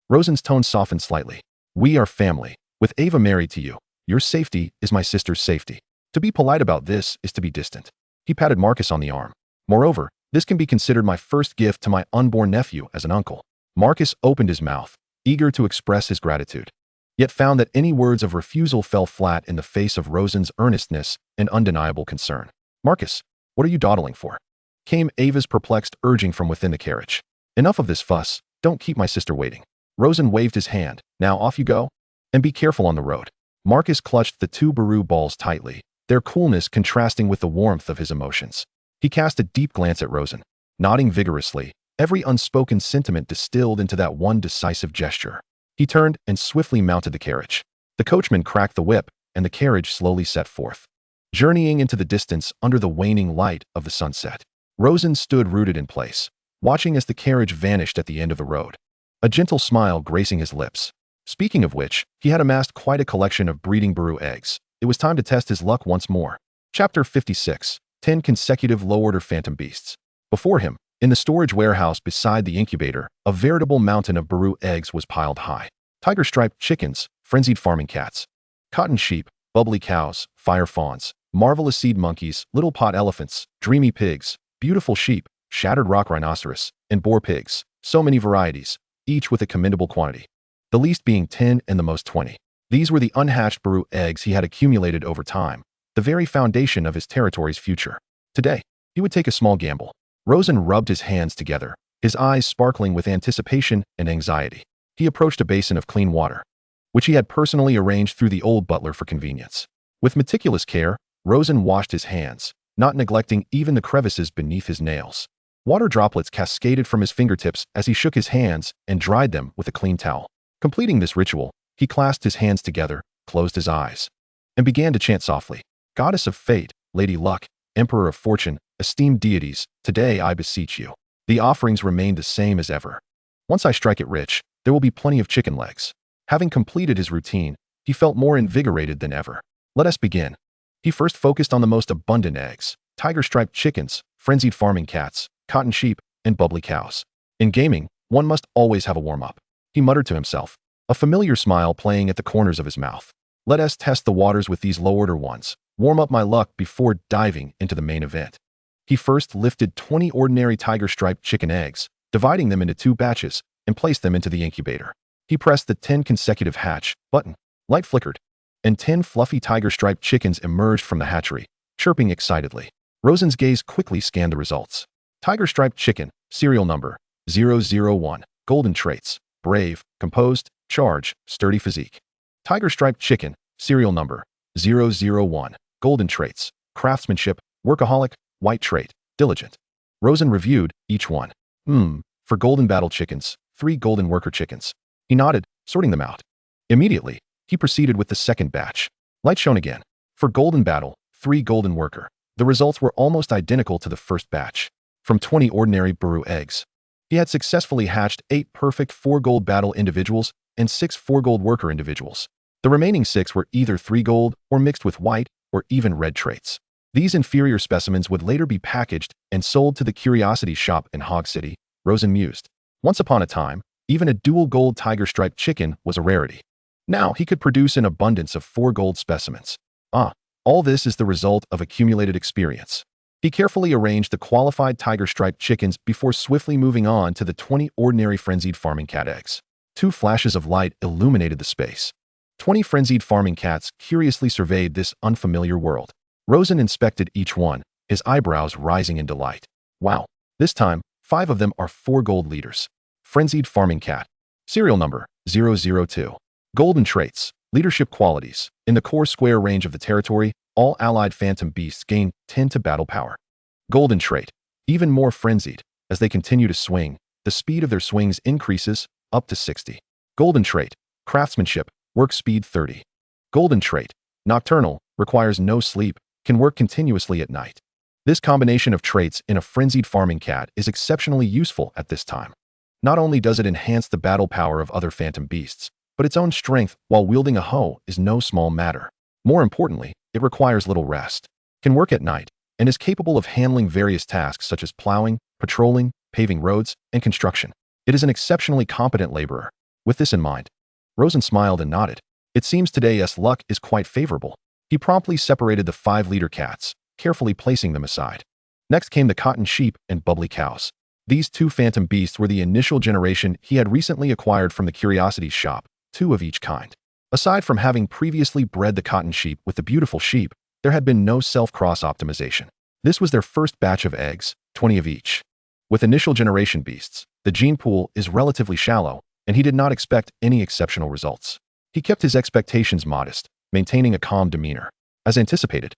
Rosen's tone softened slightly. "We are family. With Ava married to you, your safety is my sister's safety. To be polite about this is to be distant." He patted Marcus on the arm. "Moreover, this can be considered my first gift to my unborn nephew as an uncle." Marcus opened his mouth, eager to express his gratitude, yet found that any words of refusal fell flat in the face of Rosen's earnestness and undeniable concern. "Marcus, what are you dawdling for?" came Ava's perplexed urging from within the carriage. "Enough of this fuss. Don't keep my sister waiting." Rosen waved his hand. "Now off you go. And be careful on the road." Marcus clutched the 2 baru balls tightly, their coolness contrasting with the warmth of his emotions. He cast a deep glance at Rosen, nodding vigorously, every unspoken sentiment distilled into that one decisive gesture. He turned and swiftly mounted the carriage. The coachman cracked the whip, and the carriage slowly set forth, journeying into the distance under the waning light of the sunset. Rosen stood rooted in place, watching as the carriage vanished at the end of the road, a gentle smile gracing his lips. Speaking of which, he had amassed quite a collection of breeding baru eggs. It was time to test his luck once more. Chapter 56. 10 consecutive low-order phantom beasts. Before him, in the storage warehouse beside the incubator, a veritable mountain of baru eggs was piled high. Tiger-striped chickens, frenzied farming cats, cotton sheep, bubbly cows, fire fawns, marvelous seed monkeys, little pot elephants, dreamy pigs, beautiful sheep, shattered rock rhinoceros, and boar pigs. So many varieties, each with a commendable quantity. The least being 10 and the most 20. These were the unhatched baru eggs he had accumulated over time, the very foundation of his territory's future. Today, he would take a small gamble. Rosen rubbed his hands together, his eyes sparkling with anticipation and anxiety. He approached a basin of clean water, which he had personally arranged through the old butler for convenience. With meticulous care, Rosen washed his hands, not neglecting even the crevices beneath his nails. Water droplets cascaded from his fingertips as he shook his hands and dried them with a clean towel. Completing this ritual, he clasped his hands together, closed his eyes, and began to chant softly. "Goddess of fate, Lady Luck, Emperor of Fortune, esteemed deities, today I beseech you." The offerings remained the same as ever. "Once I strike it rich, there will be plenty of chicken legs." Having completed his routine, he felt more invigorated than ever. "Let us begin." He first focused on the most abundant eggs, tiger-striped chickens, frenzied farming cats, cotton sheep, and bubbly cows. In gaming, one must always have a warm-up. He muttered to himself, a familiar smile playing at the corners of his mouth. "Let us test the waters with these low-order ones. Warm up my luck before diving into the main event." He first lifted 20 ordinary tiger-striped chicken eggs, dividing them into 2 batches, and placed them into the incubator. He pressed the 10 consecutive hatch button. Light flickered, and 10 fluffy tiger-striped chickens emerged from the hatchery, chirping excitedly. Rosen's gaze quickly scanned the results. Tiger-striped chicken, serial number 001, golden traits, brave, composed, charge, sturdy physique. Tiger-striped chicken, serial number 001, golden traits, craftsmanship, workaholic, white trait, diligent. Rosen reviewed each one. For golden battle chickens, 3 golden worker chickens. He nodded, sorting them out. Immediately, he proceeded with the second batch. Light shown again. For golden battle, 3 golden worker. The results were almost identical to the first batch. From 20 ordinary baru eggs, he had successfully hatched 8 perfect 4 gold battle individuals and 6 4 gold worker individuals. The remaining 6 were either 3 gold or mixed with white or even red traits. These inferior specimens would later be packaged and sold to the Curiosity Shop in Hog City, Rosen mused. Once upon a time, even a dual gold tiger-striped chicken was a rarity. Now he could produce an abundance of 4 gold specimens. All this is the result of accumulated experience. He carefully arranged the qualified tiger-striped chickens before swiftly moving on to the 20 ordinary frenzied farming cat eggs. 2 flashes of light illuminated the space. 20 frenzied farming cats curiously surveyed this unfamiliar world. Rosen inspected each one, his eyebrows rising in delight. Wow! This time, 5 of them are 4 gold leaders. Frenzied farming cat. Serial number 002. Golden traits. Leadership qualities. In the core square range of the territory, all allied phantom beasts gain 10 to battle power. Golden trait. Even more frenzied. As they continue to swing, the speed of their swings increases up to 60. Golden trait. Craftsmanship. Work speed 30. Golden trait. Nocturnal. Requires no sleep. Can work continuously at night. This combination of traits in a frenzied farming cat is exceptionally useful at this time. Not only does it enhance the battle power of other phantom beasts, but its own strength while wielding a hoe is no small matter. More importantly, it requires little rest, can work at night, and is capable of handling various tasks such as plowing, patrolling, paving roads, and construction. It is an exceptionally competent laborer. With this in mind, Rosen smiled and nodded. It seems today's luck is quite favorable. He promptly separated the 5 leader cats, carefully placing them aside. Next came the cotton sheep and bubbly cows. These 2 phantom beasts were the initial generation he had recently acquired from the curiosities shop, 2 of each kind. Aside from having previously bred the cotton sheep with the beautiful sheep, there had been no self-cross optimization. This was their first batch of eggs, 20 of each. With initial generation beasts, the gene pool is relatively shallow, and he did not expect any exceptional results. He kept his expectations modest, maintaining a calm demeanor. As anticipated,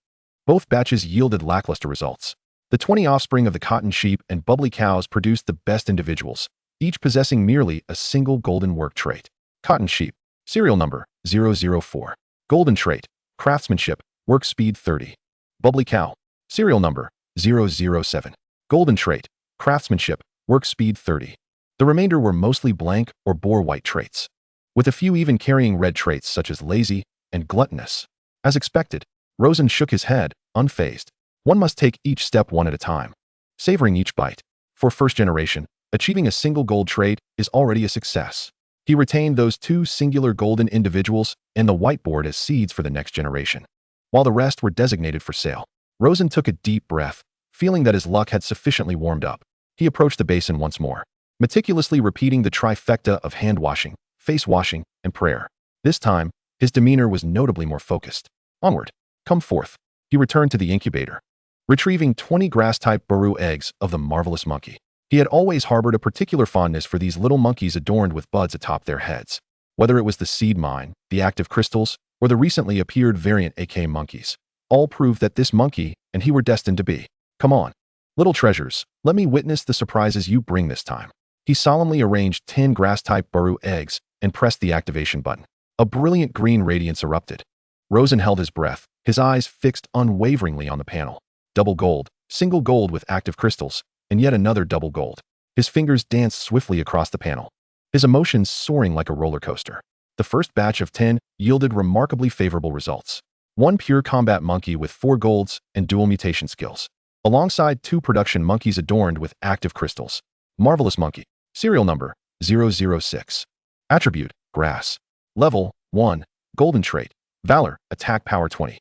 both batches yielded lackluster results. The 20 offspring of the cotton sheep and bubbly cows produced the best individuals, each possessing merely a single golden work trait. Cotton sheep. Serial number 004. Golden trait. Craftsmanship. Work speed 30. Bubbly cow. Serial number 007. Golden trait. Craftsmanship. Work speed 30. The remainder were mostly blank or boar white traits, with a few even carrying red traits such as lazy and gluttonous. As expected, Rosen shook his head, unfazed. One must take each step one at a time, savoring each bite. For first generation, achieving a single gold trait is already a success. He retained those 2 singular golden individuals and the whiteboard as seeds for the next generation. While the rest were designated for sale, Rosen took a deep breath, feeling that his luck had sufficiently warmed up. He approached the basin once more, meticulously repeating the trifecta of hand-washing, face-washing, and prayer. This time, his demeanor was notably more focused. Onward. Come forth. He returned to the incubator, retrieving 20 grass-type baru eggs of the marvelous monkey. He had always harbored a particular fondness for these little monkeys adorned with buds atop their heads. Whether it was the seed mine, the active crystals, or the recently appeared variant AK monkeys, all proved that this monkey and he were destined to be. Come on, little treasures, let me witness the surprises you bring this time. He solemnly arranged 10 grass-type baru eggs and pressed the activation button. A brilliant green radiance erupted. Rosen held his breath, his eyes fixed unwaveringly on the panel. Double gold, single gold with active crystals, and yet another double gold. His fingers danced swiftly across the panel, his emotions soaring like a roller coaster. The first batch of 10 yielded remarkably favorable results. 1 pure combat monkey with 4 golds and dual mutation skills, alongside 2 production monkeys adorned with active crystals. Marvelous monkey. Serial number 006. Attribute, grass. Level 1. Golden trait. Valor, attack power 20.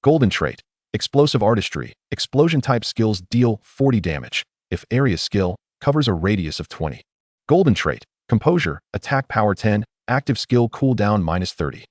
Golden trait. Explosive artistry. Explosion type skills deal 40 damage. If area skill covers a radius of 20. Golden trait. Composure, attack power 10, active skill cooldown -30.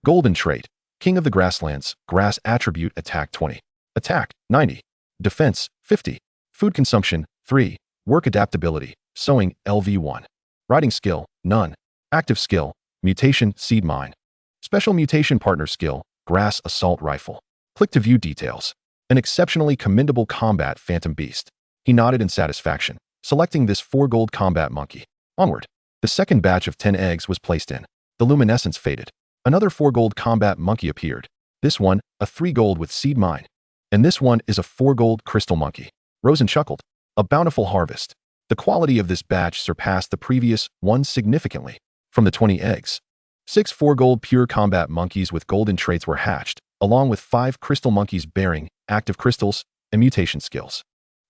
Golden trait. King of the Grasslands, grass attribute attack 20. Attack 90. Defense 50. Food consumption 3. Work adaptability, sewing LV1. Riding skill, none. Active skill, mutation seed mine. Special mutation partner skill, grass assault rifle. Click to view details. An exceptionally commendable combat phantom beast. He nodded in satisfaction, selecting this 4 gold combat monkey. Onward. The second batch of 10 eggs was placed in. The luminescence faded. Another 4 gold combat monkey appeared. This one, a 3 gold with seed mine. And this one is a 4 gold crystal monkey. Rosen chuckled. A bountiful harvest. The quality of this batch surpassed the previous one significantly. From the 20 eggs, 6 4 gold pure combat monkeys with golden traits were hatched, along with 5 crystal monkeys bearing active crystals and mutation skills.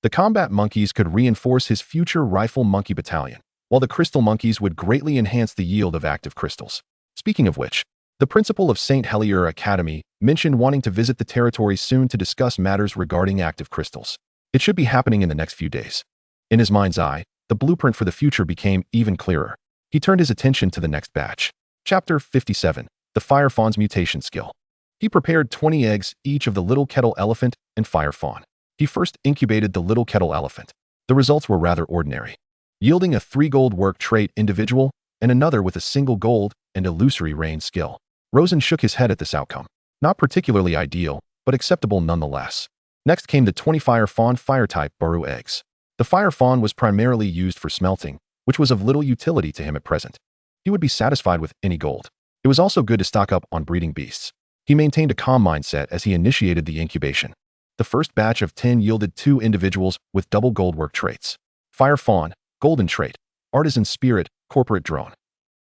The combat monkeys could reinforce his future rifle monkey battalion, while the crystal monkeys would greatly enhance the yield of active crystals. Speaking of which, The principal of St. Helier Academy mentioned wanting to visit the territory soon to discuss matters regarding active crystals. It should be happening in the next few days. In his mind's eye, the blueprint for the future became even clearer. He turned his attention to the next batch. Chapter 57. The Fire Fawn's Mutation Skill. He prepared 20 eggs, each of the little kettle elephant and fire fawn. He first incubated the little kettle elephant. The results were rather ordinary, yielding a 3 gold work trait individual and another with a single gold and illusory rain skill. Rosen shook his head at this outcome. Not particularly ideal, but acceptable nonetheless. Next came the 20 fire fawn fire-type Baru eggs. The fire fawn was primarily used for smelting, which was of little utility to him at present. He would be satisfied with any gold. It was also good to stock up on breeding beasts. He maintained a calm mindset as he initiated the incubation. The first batch of 10 yielded 2 individuals with double gold work traits. Fire fawn, golden trait, artisan spirit, corporate drone.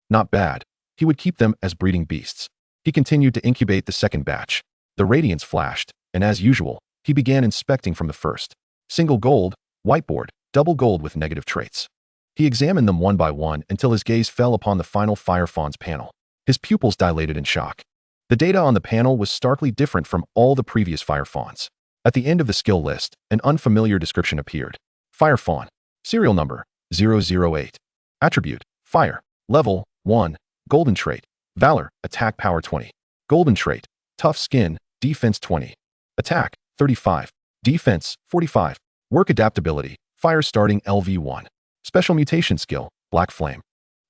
Not bad. He would keep them as breeding beasts. He continued to incubate the second batch. The radiance flashed, and as usual, he began inspecting from the first. Single gold, whiteboard, double gold with negative traits. He examined them one by one until his gaze fell upon the final fire fawn's panel. His pupils dilated in shock. The data on the panel was starkly different from all the previous fire fawns. At the end of the skill list, an unfamiliar description appeared. Fire fawn. Serial number 008. Attribute: Fire. Level 1. Golden trait: Valor, attack power 20. Golden trait: Tough skin, defense 20. Attack 35. Defense 45. Work adaptability: Fire starting LV1. Special mutation skill: Black Flame.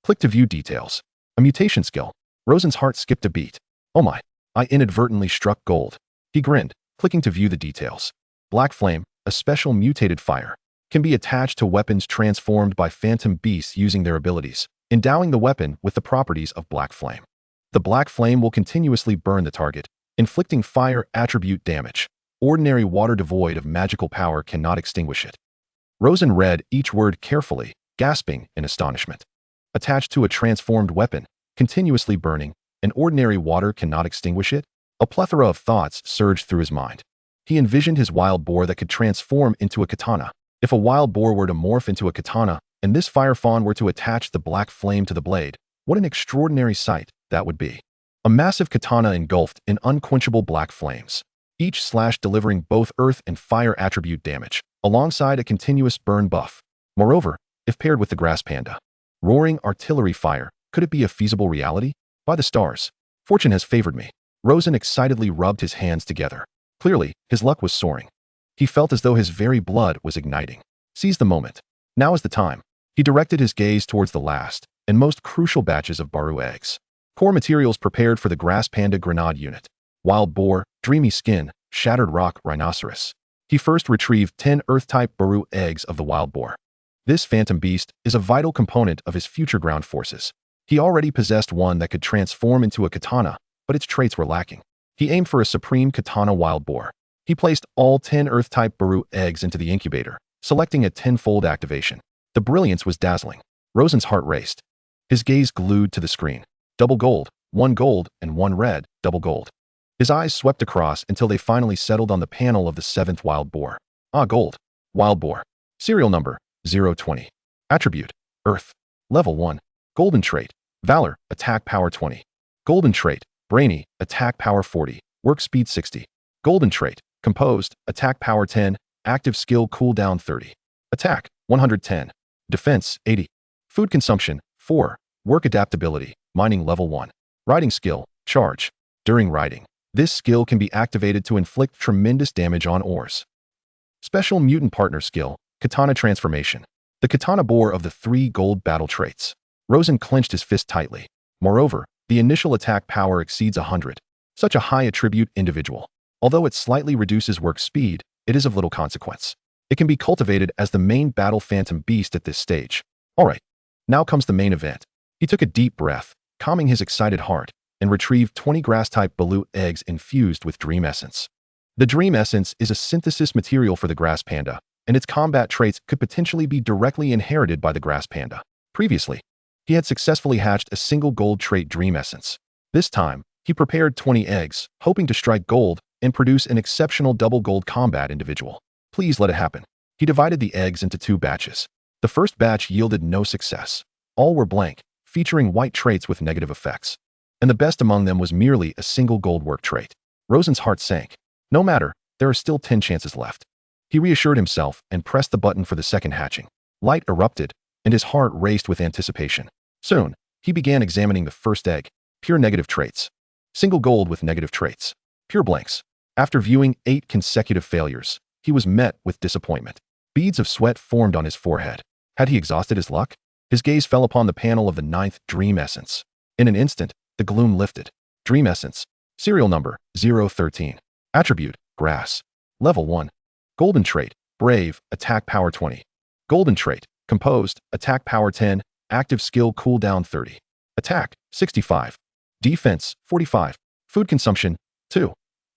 Click to view details. A mutation skill. Rosen's heart skipped a beat. Oh my, I inadvertently struck gold. He grinned, clicking to view the details. Black Flame, a special mutated fire, can be attached to weapons transformed by phantom beasts using their abilities, endowing the weapon with the properties of Black Flame. The Black Flame will continuously burn the target, inflicting fire attribute damage. Ordinary water devoid of magical power cannot extinguish it. Rosen read each word carefully, gasping in astonishment. Attached to a transformed weapon, continuously burning, and ordinary water cannot extinguish it? A plethora of thoughts surged through his mind. He envisioned his wild boar that could transform into a katana. If a wild boar were to morph into a katana, and this fire fawn were to attach the Black Flame to the blade, what an extraordinary sight that would be. A massive katana engulfed in unquenchable black flames, each slash delivering both earth and fire attribute damage, alongside a continuous burn buff. Moreover, if paired with the grass panda, roaring artillery fire, could it be a feasible reality? By the stars, fortune has favored me. Rosen excitedly rubbed his hands together. Clearly, his luck was soaring. He felt as though his very blood was igniting. Seize the moment. Now is the time. He directed his gaze towards the last and most crucial batches of Baru eggs. Core materials prepared for the grass panda grenade unit. Wild boar, dreamy skin, shattered rock rhinoceros. He first retrieved 10 earth-type Baru eggs of the wild boar. This phantom beast is a vital component of his future ground forces. He already possessed one that could transform into a katana, but its traits were lacking. He aimed for a supreme katana wild boar. He placed all 10 earth-type Baru eggs into the incubator, selecting a 10-fold activation. The brilliance was dazzling. Rosen's heart raced. His gaze glued to the screen. Double gold, 1 gold, and 1 red, double gold. His eyes swept across until they finally settled on the panel of the 7th wild boar. Ah, gold. Wild boar. Serial number 020. Attribute: Earth. Level 1. Golden trait: Valor, attack power 20. Golden trait: Brainy, attack power 40. Work speed 60. Golden trait: Composed, attack power 10. Active skill cooldown 30. Attack 110. Defense 80. Food consumption 4. Work adaptability, mining level 1. Riding skill: Charge. During riding, this skill can be activated to inflict tremendous damage on ores. Special mutant partner skill: Katana transformation. The katana boar of the 3 gold battle traits. Rosen clenched his fist tightly. Moreover, the initial attack power exceeds 100. Such a high attribute individual. Although it slightly reduces work speed, it is of little consequence. It can be cultivated as the main battle phantom beast at this stage. Alright, now comes the main event. He took a deep breath, calming his excited heart, and retrieved 20 grass-type balut eggs infused with dream essence. The dream essence is a synthesis material for the grass panda, and its combat traits could potentially be directly inherited by the grass panda. Previously, he had successfully hatched a single gold trait dream essence. This time, he prepared 20 eggs, hoping to strike gold and produce an exceptional double gold combat individual. Please let it happen. He divided the eggs into 2 batches. The first batch yielded no success. All were blank, featuring white traits with negative effects. and the best among them was merely a single gold work trait. Rosen's heart sank. No matter, there are still 10 chances left. He reassured himself and pressed the button for the second hatching. Light erupted, and his heart raced with anticipation. Soon, he began examining the first egg. Pure negative traits. Single gold with negative traits. Pure blanks. After viewing 8 consecutive failures, he was met with disappointment. Beads of sweat formed on his forehead. Had he exhausted his luck? His gaze fell upon the panel of the 9th Dream Essence. In an instant, the gloom lifted. Dream Essence. Serial number 013. Attribute, Grass. Level 1. Golden trait, Brave, attack power 20. Golden trait, Composed, attack power 10, active skill cooldown 30. Attack, 65. Defense, 45. Food consumption, 2.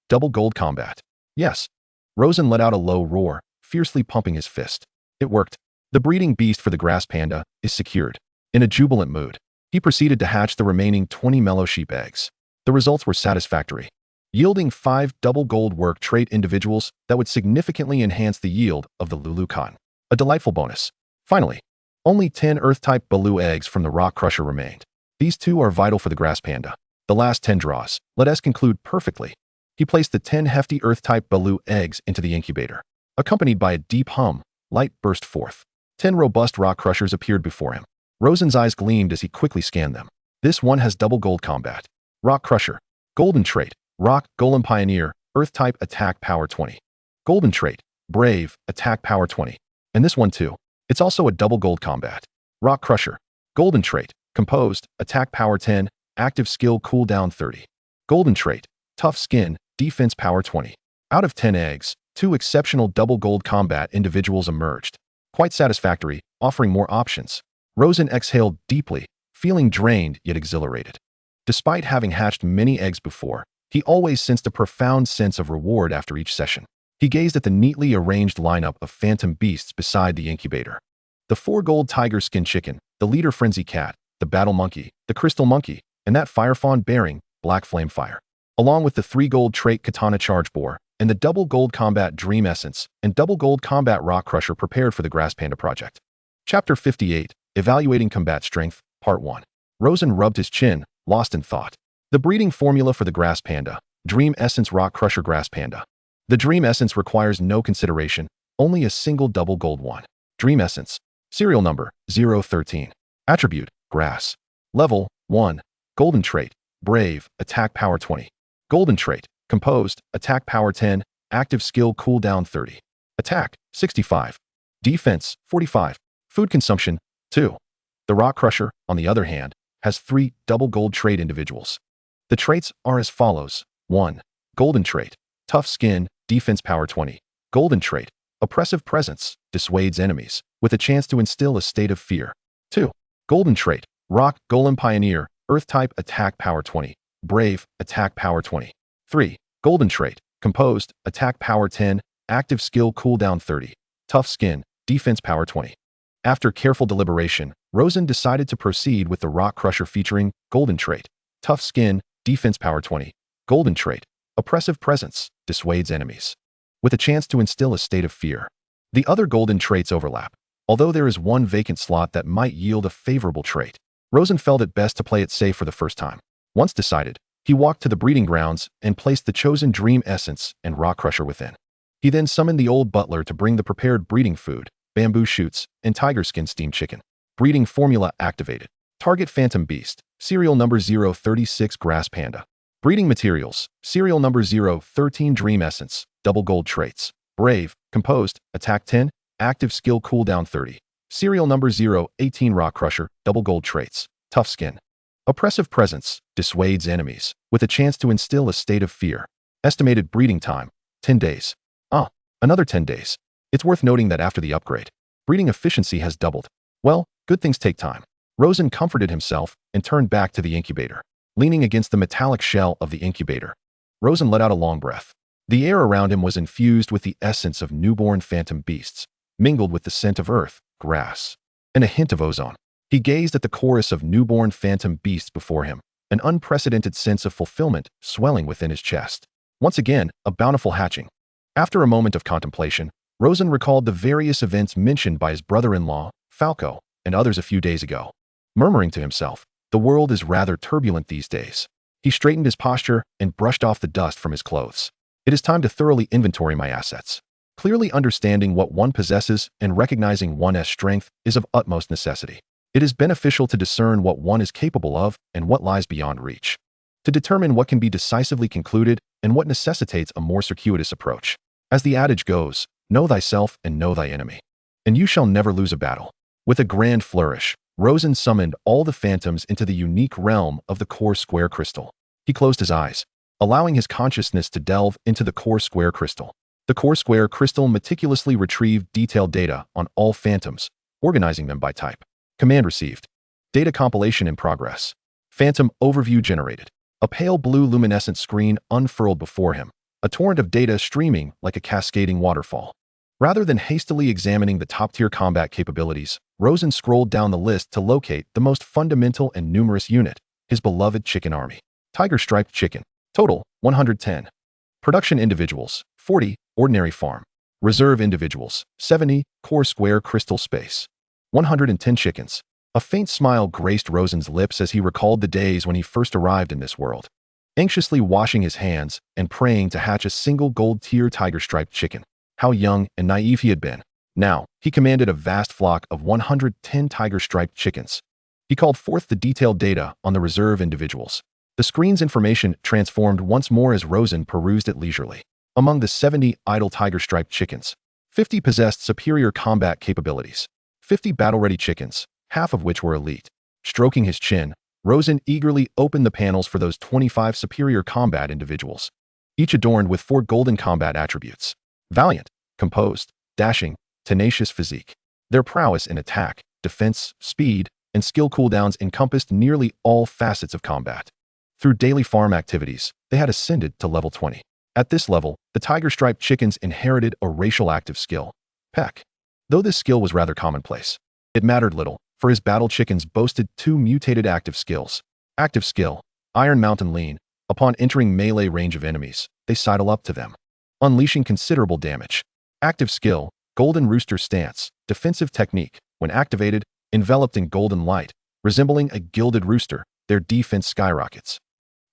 Double gold combat. Yes. Rosen let out a low roar, fiercely pumping his fist. It worked. The breeding beast for the grass panda is secured. In a jubilant mood, he proceeded to hatch the remaining 20 mellow sheep eggs. The results were satisfactory, yielding 5 double gold work trait individuals that would significantly enhance the yield of the Lulu cotton. A delightful bonus. Finally, only 10 Earth-type Baloo eggs from the Rock Crusher remained. These 2 are vital for the grass panda. The last 10 draws let us conclude perfectly. He placed the 10 hefty Earth-type Baloo eggs into the incubator. Accompanied by a deep hum, light burst forth. 10 robust Rock Crushers appeared before him. Rosen's eyes gleamed as he quickly scanned them. This one has double gold combat. Rock Crusher. Golden trait. Rock Golem Pioneer. Earth-type attack power 20. Golden trait. Brave. Attack power 20. And this one too. It's also a double gold combat. Rock Crusher. Golden trait. Composed. Attack power 10. Active skill cooldown 30. Golden trait. Tough skin. Defense power 20. Out of 10 eggs, 2 exceptional double gold combat individuals emerged. Quite satisfactory, offering more options. Rosen exhaled deeply, feeling drained yet exhilarated. Despite having hatched many eggs before, he always sensed a profound sense of reward after each session. He gazed at the neatly arranged lineup of phantom beasts beside the incubator. The 4 gold tiger skin chicken, the leader frenzy cat, the battle monkey, the crystal monkey, and that fire fawn bearing Black Flame Fire, along with the 3 gold trait katana charge boar, and the double gold combat dream essence, and double gold combat rock crusher prepared for the grass panda project. Chapter 58, Evaluating Combat Strength, Part 1. Rosen rubbed his chin, lost in thought. The breeding formula for the grass panda, Dream Essence Rock Crusher Grass Panda. The Dream Essence requires no consideration, only a single double gold one. Dream Essence. Serial number, 013. Attribute, Grass. Level, 1. Golden trait, Brave, attack power 20. Golden trait, Composed, attack power 10, active skill cooldown 30. Attack, 65. Defense, 45. Food consumption, 2. The Rock Crusher, on the other hand, has 3 double gold trait individuals. The traits are as follows. 1. Golden trait, Tough skin, defense power 20. Golden trait, Oppressive presence, dissuades enemies, with a chance to instill a state of fear. 2. Golden trait, Rock Golem Pioneer, Earth-type attack power 20. Brave, attack power 20. 3. Golden trait, Composed, attack power 10, active skill cooldown 30. Tough skin, defense power 20. After careful deliberation, Rosen decided to proceed with the Rock Crusher featuring Golden trait, Tough skin, defense power 20. Golden trait, Oppressive presence, dissuades enemies, with a chance to instill a state of fear. The other golden traits overlap, although there is one vacant slot that might yield a favorable trait. Rosen felt it best to play it safe for the first time. Once decided, he walked to the breeding grounds and placed the chosen Dream Essence and Rock Crusher within. He then summoned the old butler to bring the prepared breeding food, bamboo shoots, and tiger skin steamed chicken. Breeding formula activated. Target Phantom Beast, serial number 036 Grass Panda. Breeding materials, serial number 013 Dream Essence, double gold traits. Brave, Composed, attack 10, active skill cooldown 30. Serial number 018 Rock Crusher, double gold traits. Tough skin. Oppressive presence, dissuades enemies, with a chance to instill a state of fear. Estimated breeding time, 10 days. Another 10 days. It's worth noting that after the upgrade, breeding efficiency has doubled. Well, good things take time. Rosen comforted himself and turned back to the incubator. Leaning against the metallic shell of the incubator, Rosen let out a long breath. The air around him was infused with the essence of newborn phantom beasts, mingled with the scent of earth, grass, and a hint of ozone. He gazed at the chorus of newborn phantom beasts before him, an unprecedented sense of fulfillment swelling within his chest. Once again, a bountiful hatching. After a moment of contemplation, Rosen recalled the various events mentioned by his brother-in-law, Falco, and others a few days ago. Murmuring to himself, the world is rather turbulent these days. He straightened his posture and brushed off the dust from his clothes. It is time to thoroughly inventory my assets. Clearly understanding what one possesses and recognizing one's strength is of utmost necessity. It is beneficial to discern what one is capable of and what lies beyond reach, to determine what can be decisively concluded and what necessitates a more circuitous approach. As the adage goes, know thyself and know thy enemy, and you shall never lose a battle. With a grand flourish, Rosen summoned all the phantoms into the unique realm of the core square crystal. He closed his eyes, allowing his consciousness to delve into the core square crystal. The core square crystal meticulously retrieved detailed data on all phantoms, organizing them by type. Command received. Data compilation in progress. Phantom overview generated. A pale blue luminescent screen unfurled before him, a torrent of data streaming like a cascading waterfall. Rather than hastily examining the top-tier combat capabilities, Rosen scrolled down the list to locate the most fundamental and numerous unit, his beloved chicken army. Tiger-striped chicken. Total, 110. Production individuals, 40, ordinary farm. Reserve individuals, 70, core square crystal space. 110 chickens. A faint smile graced Rosen's lips as he recalled the days when he first arrived in this world. Anxiously washing his hands and praying to hatch a single gold-tier tiger-striped chicken. How young and naive he had been. Now, he commanded a vast flock of 110 tiger-striped chickens. He called forth the detailed data on the reserve individuals. The screen's information transformed once more as Rosen perused it leisurely. Among the 70 idle tiger-striped chickens, 50 possessed superior combat capabilities. 50 battle-ready chickens, half of which were elite. Stroking his chin, Rosen eagerly opened the panels for those 25 superior combat individuals, each adorned with 4 golden combat attributes. Valiant, composed, dashing, tenacious physique. Their prowess in attack, defense, speed, and skill cooldowns encompassed nearly all facets of combat. Through daily farm activities, they had ascended to level 20. At this level, the tiger-striped chickens inherited a racial active skill, Peck. Though this skill was rather commonplace, it mattered little, for his battle chickens boasted 2 mutated active skills. Active skill, Iron Mountain Lean. Upon entering melee range of enemies, they sidle up to them, unleashing considerable damage. Active skill, Golden Rooster Stance. Defensive technique, when activated, enveloped in golden light, resembling a gilded rooster, their defense skyrockets.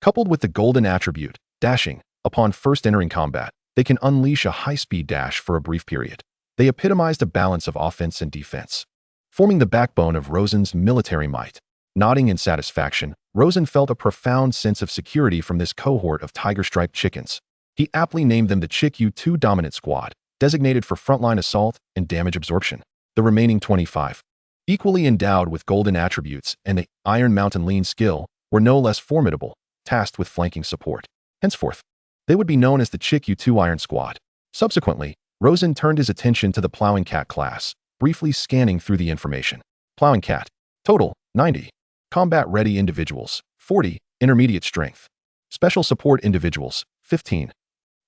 Coupled with the golden attribute, Dashing, upon first entering combat, they can unleash a high-speed dash for a brief period. They epitomized a balance of offense and defense, forming the backbone of Rosen's military might. Nodding in satisfaction, Rosen felt a profound sense of security from this cohort of tiger-striped chickens. He aptly named them the Chick U2 Dominant Squad, designated for frontline assault and damage absorption. The remaining 25, equally endowed with golden attributes and the Iron Mountain Lean skill, were no less formidable, tasked with flanking support. Henceforth, they would be known as the Chick U2 Iron Squad. Subsequently, Rosen turned his attention to the Plowing Cat class, briefly scanning through the information. Plowing Cat. Total, 90. Combat-ready individuals, 40. Intermediate strength. Special support individuals, 15.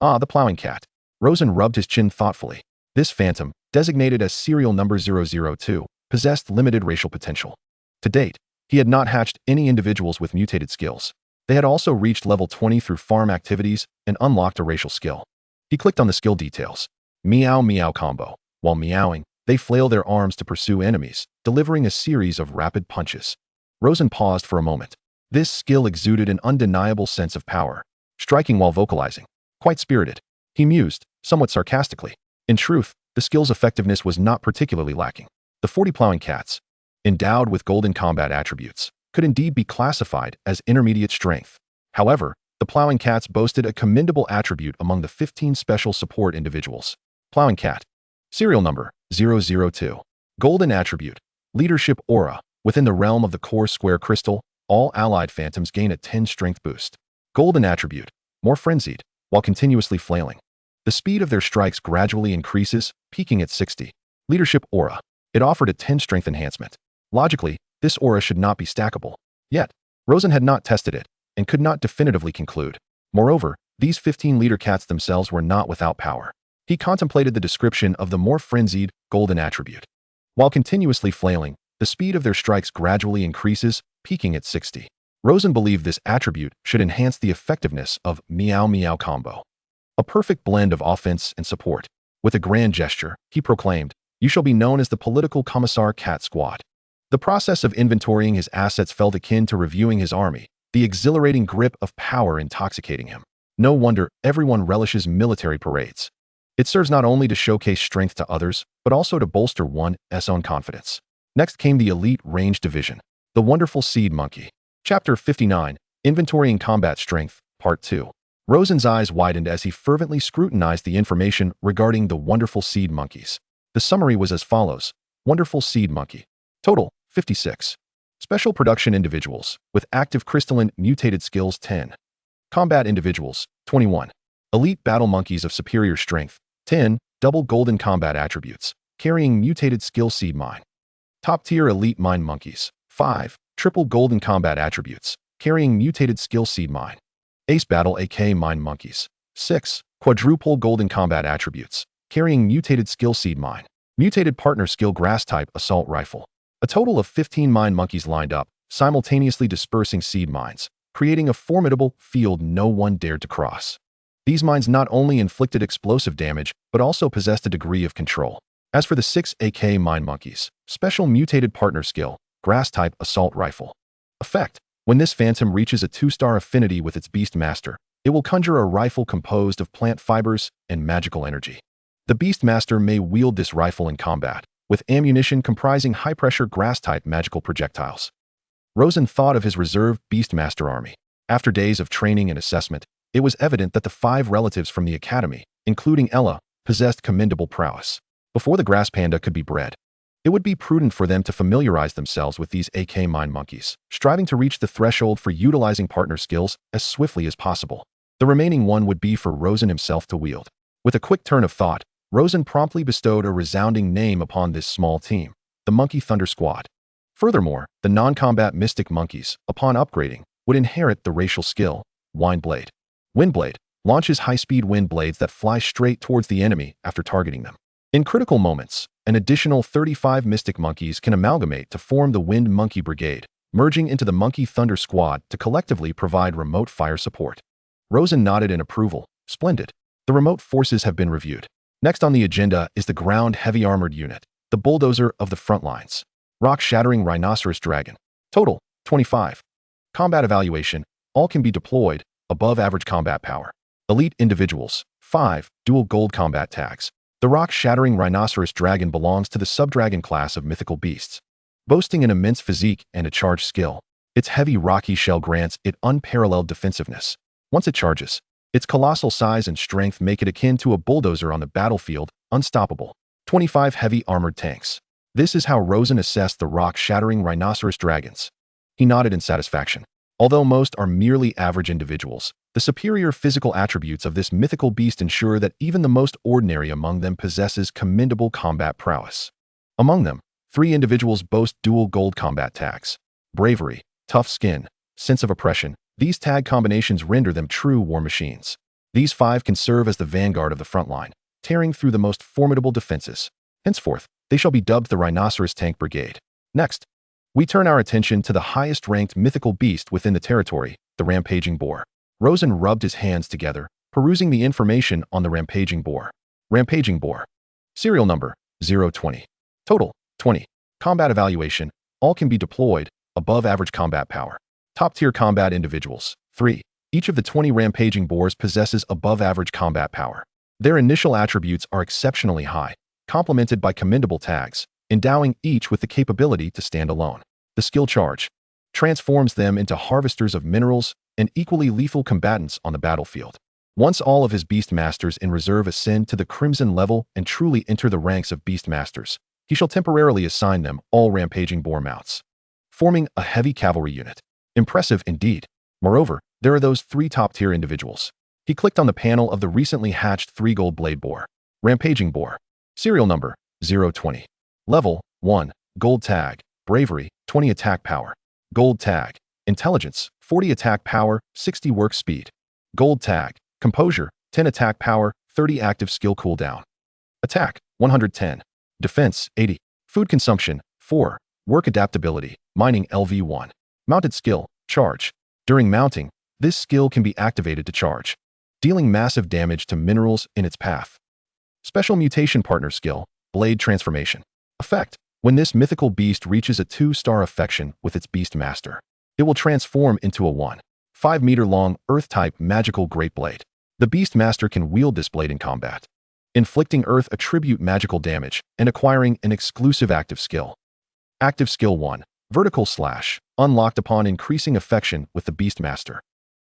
The Plowing Cat. Rosen rubbed his chin thoughtfully. This phantom, designated as serial number 002, possessed limited racial potential. To date, he had not hatched any individuals with mutated skills. They had also reached level 20 through farm activities and unlocked a racial skill. He clicked on the skill details. Meow Meow combo. While meowing, they flail their arms to pursue enemies, delivering a series of rapid punches. Rosen paused for a moment. This skill exuded an undeniable sense of power, striking while vocalizing. Quite spirited. He mused, somewhat sarcastically. In truth, the skill's effectiveness was not particularly lacking. The 40 Plowing Cats, endowed with golden combat attributes, could indeed be classified as intermediate strength. However, the Plowing Cats boasted a commendable attribute among the 15 special support individuals. Plowing Cat. Serial number, 002. Golden attribute, leadership aura. Within the realm of the core square crystal, all allied phantoms gain a 10 strength boost. Golden attribute, more frenzied, while continuously flailing. The speed of their strikes gradually increases, peaking at 60. Leadership aura. It offered a 10 strength enhancement. Logically, this aura should not be stackable. Yet, Rosen had not tested it, and could not definitively conclude. Moreover, these 15 leader cats themselves were not without power. He contemplated the description of the more frenzied, golden attribute. While continuously flailing, the speed of their strikes gradually increases, peaking at 60. Rosen believed this attribute should enhance the effectiveness of Meow Meow combo. A perfect blend of offense and support. With a grand gesture, he proclaimed, "You shall be known as the Political Commissar Cat Squad." The process of inventorying his assets felt akin to reviewing his army, the exhilarating grip of power intoxicating him. No wonder everyone relishes military parades. It serves not only to showcase strength to others, but also to bolster one's own confidence. Next came the elite range division, the wonderful seed monkey. Chapter 59, Inventorying Combat Strength, Part 2. Rosen's eyes widened as he fervently scrutinized the information regarding the wonderful seed monkeys. The summary was as follows. Wonderful seed monkey. Total, 56. Special production individuals, with active crystalline mutated skills 10. Combat individuals, 21. Elite battle monkeys of superior strength, 10. Double golden combat attributes, carrying mutated skill seed mine. Top-tier elite mine monkeys, 5. Triple golden combat attributes, carrying mutated skill seed mine. Ace battle AK mine monkeys, 6. Quadruple golden combat attributes, carrying mutated skill seed mine. Mutated partner skill grass type assault rifle. A total of 15 mine monkeys lined up, simultaneously dispersing seed mines, creating a formidable field no one dared to cross. These mines not only inflicted explosive damage, but also possessed a degree of control. As for the 6 AK mine monkeys, special mutated partner skill, grass type assault rifle. Effect. When this phantom reaches a 2-star affinity with its beast master, it will conjure a rifle composed of plant fibers and magical energy. The beast master may wield this rifle in combat, with ammunition comprising high-pressure grass-type magical projectiles. Rosen thought of his reserve Beastmaster army. After days of training and assessment, it was evident that the 5 relatives from the academy, including Ella, possessed commendable prowess. Before the grass panda could be bred, it would be prudent for them to familiarize themselves with these AK mine monkeys, striving to reach the threshold for utilizing partner skills as swiftly as possible. The remaining one would be for Rosen himself to wield. With a quick turn of thought, Rosen promptly bestowed a resounding name upon this small team, the Monkey Thunder Squad. Furthermore, the non-combat Mystic Monkeys, upon upgrading, would inherit the racial skill, Windblade. Windblade launches high-speed wind blades that fly straight towards the enemy after targeting them. In critical moments, an additional 35 Mystic Monkeys can amalgamate to form the Wind Monkey Brigade, merging into the Monkey Thunder Squad to collectively provide remote fire support. Rosen nodded in approval. Splendid. The remote forces have been reviewed. Next on the agenda is the ground heavy armored unit, the bulldozer of the front lines. Rock-shattering rhinoceros dragon. Total, 25. Combat evaluation. All can be deployed, above average combat power. Elite individuals. 5. Dual gold combat tags. The rock-shattering rhinoceros dragon belongs to the subdragon class of mythical beasts. Boasting an immense physique and a charged skill, its heavy rocky shell grants it unparalleled defensiveness. Once it charges, its colossal size and strength make it akin to a bulldozer on the battlefield, unstoppable. 25 heavy armored tanks. This is how Rosen assessed the rock-shattering rhinoceros dragons. He nodded in satisfaction. Although most are merely average individuals, the superior physical attributes of this mythical beast ensure that even the most ordinary among them possesses commendable combat prowess. Among them, 3 individuals boast dual gold combat tags. Bravery, tough skin, sense of oppression. These tag combinations render them true war machines. These 5 can serve as the vanguard of the front line, tearing through the most formidable defenses. Henceforth, they shall be dubbed the Rhinoceros Tank Brigade. Next, we turn our attention to the highest-ranked mythical beast within the territory, the Rampaging Boar. Rosen rubbed his hands together, perusing the information on the Rampaging Boar. Rampaging Boar. Serial number, 020. Total, 20. Combat evaluation. All can be deployed, above average combat power. Top-tier combat individuals. 3. Each of the 20 Rampaging Boars possesses above-average combat power. Their initial attributes are exceptionally high, complemented by commendable tags, endowing each with the capability to stand alone. The skill charge transforms them into harvesters of minerals and equally lethal combatants on the battlefield. Once all of his Beastmasters in reserve ascend to the Crimson level and truly enter the ranks of Beastmasters, he shall temporarily assign them all Rampaging Boar mounts, forming a heavy cavalry unit. Impressive indeed. Moreover, there are those 3 top-tier individuals. He clicked on the panel of the recently hatched 3-gold blade boar. Rampaging Boar. Serial number, 020. Level, 1. Gold tag. Bravery, 20 attack power. Gold tag. Intelligence, 40 attack power, 60 work speed. Gold tag. Composure, 10 attack power, 30 active skill cooldown. Attack, 110. Defense, 80. Food consumption, 4. Work adaptability, mining LV1. Mounted skill, charge. During mounting, this skill can be activated to charge, dealing massive damage to minerals in its path. Special mutation partner skill, blade transformation. Effect. When this mythical beast reaches a 2-star affection with its beast master, It will transform into a 1.5-meter-long Earth-type magical Great Blade. The Beastmaster can wield this blade in combat, inflicting Earth attribute magical damage and acquiring an exclusive active skill. Active Skill 1. Vertical Slash, unlocked upon increasing affection with the Beastmaster.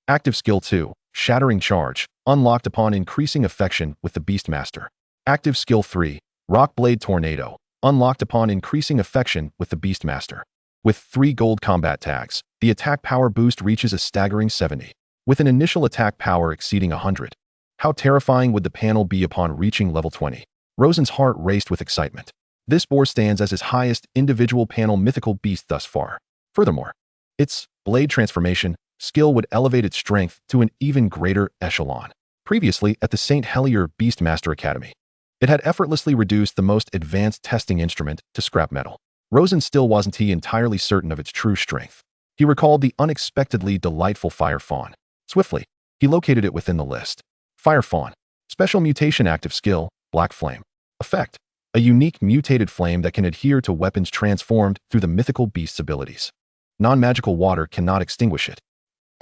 Active Skill 2. Shattering Charge, unlocked upon increasing affection with the Beastmaster. Active Skill 3. Rock Blade Tornado, unlocked upon increasing affection with the Beastmaster. With 3 gold combat tags, the attack power boost reaches a staggering 70, with an initial attack power exceeding 100. How terrifying would the panel be upon reaching level 20? Rosen's heart raced with excitement. This boar stands as his highest individual panel mythical beast thus far. Furthermore, its blade transformation skill would elevate its strength to an even greater echelon. Previously, at the St. Helier Beastmaster Academy, it had effortlessly reduced the most advanced testing instrument to scrap metal. Rosen still wasn't entirely certain of its true strength. He recalled the unexpectedly delightful Fire Fawn. Swiftly, he located it within the list. Fire Fawn. Special Mutation Active Skill, Black Flame. Effect. A unique mutated flame that can adhere to weapons transformed through the mythical beast's abilities. Non-magical water cannot extinguish it.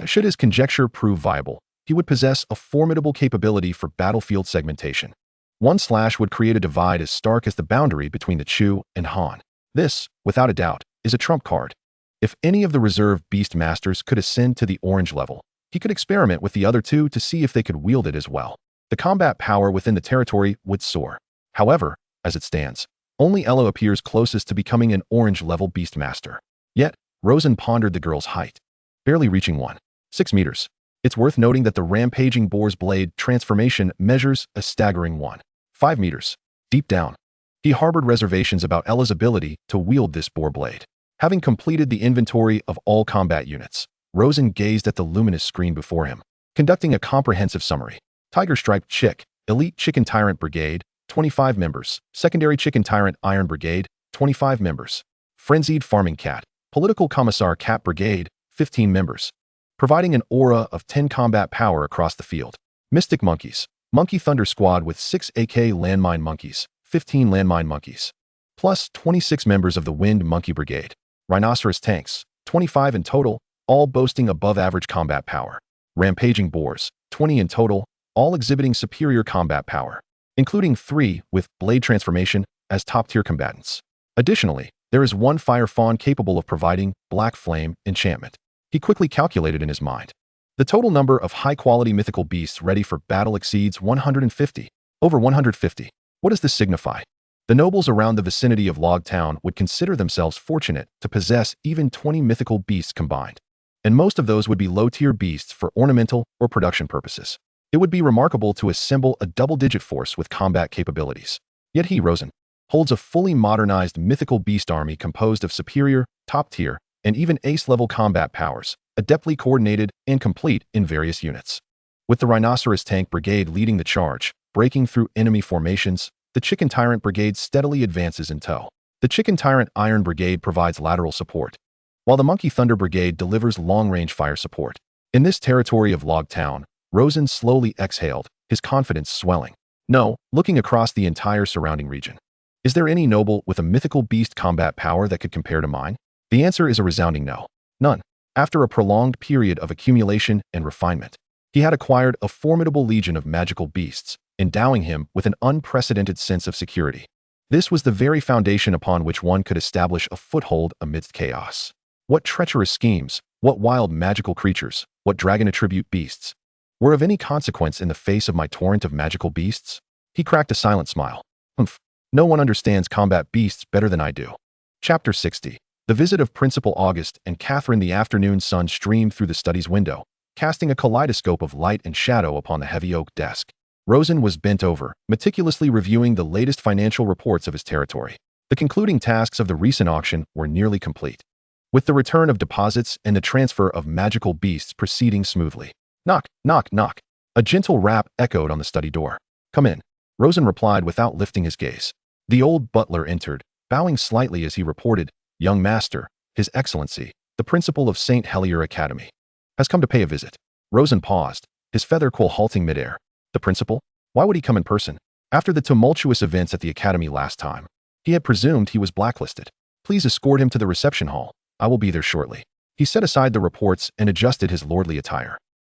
Should his conjecture prove viable, he would possess a formidable capability for battlefield segmentation. One slash would create a divide as stark as the boundary between the Chu and Han. This, without a doubt, is a trump card. If any of the reserve Beastmasters could ascend to the orange level, he could experiment with the other two to see if they could wield it as well. The combat power within the territory would soar. However, as it stands, only Elo appears closest to becoming an orange-level Beastmaster. Yet, Rosen pondered the girl's height, barely reaching 1.6 meters. It's worth noting that the rampaging boar's blade transformation measures a staggering 1.5 meters. Deep down, he harbored reservations about Ella's ability to wield this boar blade. Having completed the inventory of all combat units, Rosen gazed at the luminous screen before him, conducting a comprehensive summary. Tiger Striped Chick, Elite Chicken Tyrant Brigade, 25 members. Secondary Chicken Tyrant Iron Brigade, 25 members. Frenzied Farming Cat, Political Commissar Cat Brigade, 15 members. Providing an aura of 10 combat power across the field. Mystic Monkeys, Monkey Thunder Squad with 6 AK Landmine Monkeys, 15 Landmine Monkeys. Plus 26 members of the Wind Monkey Brigade. Rhinoceros Tanks, 25 in total, all boasting above-average combat power. Rampaging Boars, 20 in total, all exhibiting superior combat power, including 3 with blade transformation as top-tier combatants. Additionally, there is 1 Fire Fawn capable of providing Black Flame enchantment. He quickly calculated in his mind. The total number of high-quality mythical beasts ready for battle exceeds 150. Over 150. What does this signify? The nobles around the vicinity of Log Town would consider themselves fortunate to possess even 20 mythical beasts combined, and most of those would be low-tier beasts for ornamental or production purposes. It would be remarkable to assemble a double-digit force with combat capabilities. Yet he, Rosen, holds a fully modernized mythical beast army composed of superior, top-tier, and even ace-level combat powers, adeptly coordinated and complete in various units. With the Rhinoceros Tank Brigade leading the charge, breaking through enemy formations, the Chicken Tyrant Brigade steadily advances in tow. The Chicken Tyrant Iron Brigade provides lateral support, while the Monkey Thunder Brigade delivers long-range fire support. In this territory of Log Town, Rosen slowly exhaled, his confidence swelling. No, looking across the entire surrounding region. Is there any noble with a mythical beast combat power that could compare to mine? The answer is a resounding no. None. After a prolonged period of accumulation and refinement, he had acquired a formidable legion of magical beasts, endowing him with an unprecedented sense of security. This was the very foundation upon which one could establish a foothold amidst chaos. What treacherous schemes, what wild magical creatures, what dragon-attribute beasts were of any consequence in the face of my torrent of magical beasts? He cracked a silent smile. Humph. No one understands combat beasts better than I do. Chapter 60. The visit of Principal August and Catherine. The afternoon sun streamed through the study's window, casting a kaleidoscope of light and shadow upon the heavy oak desk. Rosen was bent over, meticulously reviewing the latest financial reports of his territory. The concluding tasks of the recent auction were nearly complete, with the return of deposits and the transfer of magical beasts proceeding smoothly. Knock, knock, knock. A gentle rap echoed on the study door. Come in. Rosen replied without lifting his gaze. The old butler entered, bowing slightly as he reported, Young Master, His Excellency, the Principal of St. Helier Academy, has come to pay a visit. Rosen paused, his feather quill halting midair. The Principal? Why would he come in person? After the tumultuous events at the Academy last time, he had presumed he was blacklisted. Please escort him to the reception hall. I will be there shortly. He set aside the reports and adjusted his lordly attire.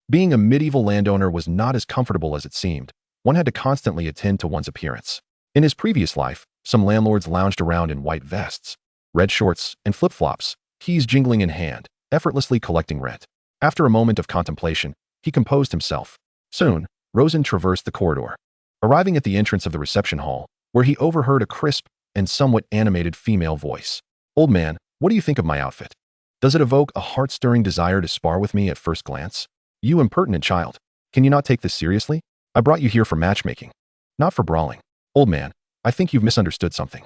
Being a medieval landowner was not as comfortable as it seemed. One had to constantly attend to one's appearance. In his previous life, some landlords lounged around in white vests, red shorts, and flip-flops, keys jingling in hand, effortlessly collecting rent. After a moment of contemplation, he composed himself. Soon, Rosen traversed the corridor, arriving at the entrance of the reception hall, where he overheard a crisp and somewhat animated female voice. "Old man, what do you think of my outfit? Does it evoke a heart-stirring desire to spar with me at first glance? You impertinent child, can you not take this seriously? I brought you here for matchmaking, not for brawling. Old man, I think you've misunderstood something."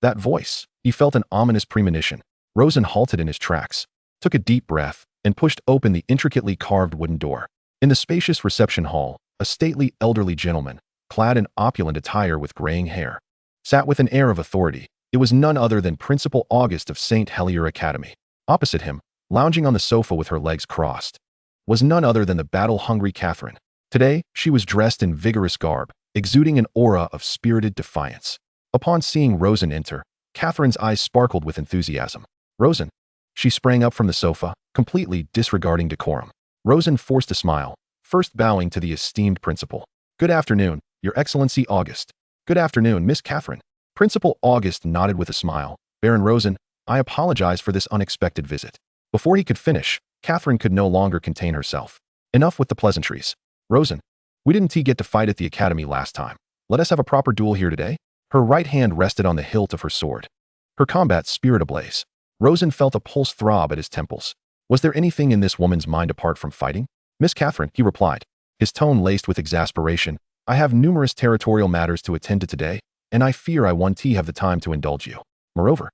That voice. He felt an ominous premonition. Rosen halted in his tracks, took a deep breath, and pushed open the intricately carved wooden door. In the spacious reception hall, a stately elderly gentleman, clad in opulent attire with graying hair, sat with an air of authority. It was none other than Principal August of St. Helier Academy. Opposite him, lounging on the sofa with her legs crossed, was none other than the battle-hungry Catherine. Today, she was dressed in vigorous garb, exuding an aura of spirited defiance. Upon seeing Rosen enter, Catherine's eyes sparkled with enthusiasm. "Rosen." She sprang up from the sofa, completely disregarding decorum. Rosen forced a smile, first bowing to the esteemed principal. "Good afternoon, Your Excellency August." "Good afternoon, Miss Catherine." Principal August nodded with a smile. "Baron Rosen, I apologize for this unexpected visit." Before he could finish, Catherine could no longer contain herself. "Enough with the pleasantries. Rosen, we didn't get to fight at the academy last time. Let us have a proper duel here today." Her right hand rested on the hilt of her sword, her combat spirit ablaze. Rosen felt a pulse throb at his temples. Was there anything in this woman's mind apart from fighting? "Miss Catherine," he replied, his tone laced with exasperation, "I have numerous territorial matters to attend to today, and I fear I won't have the time to indulge you. Moreover,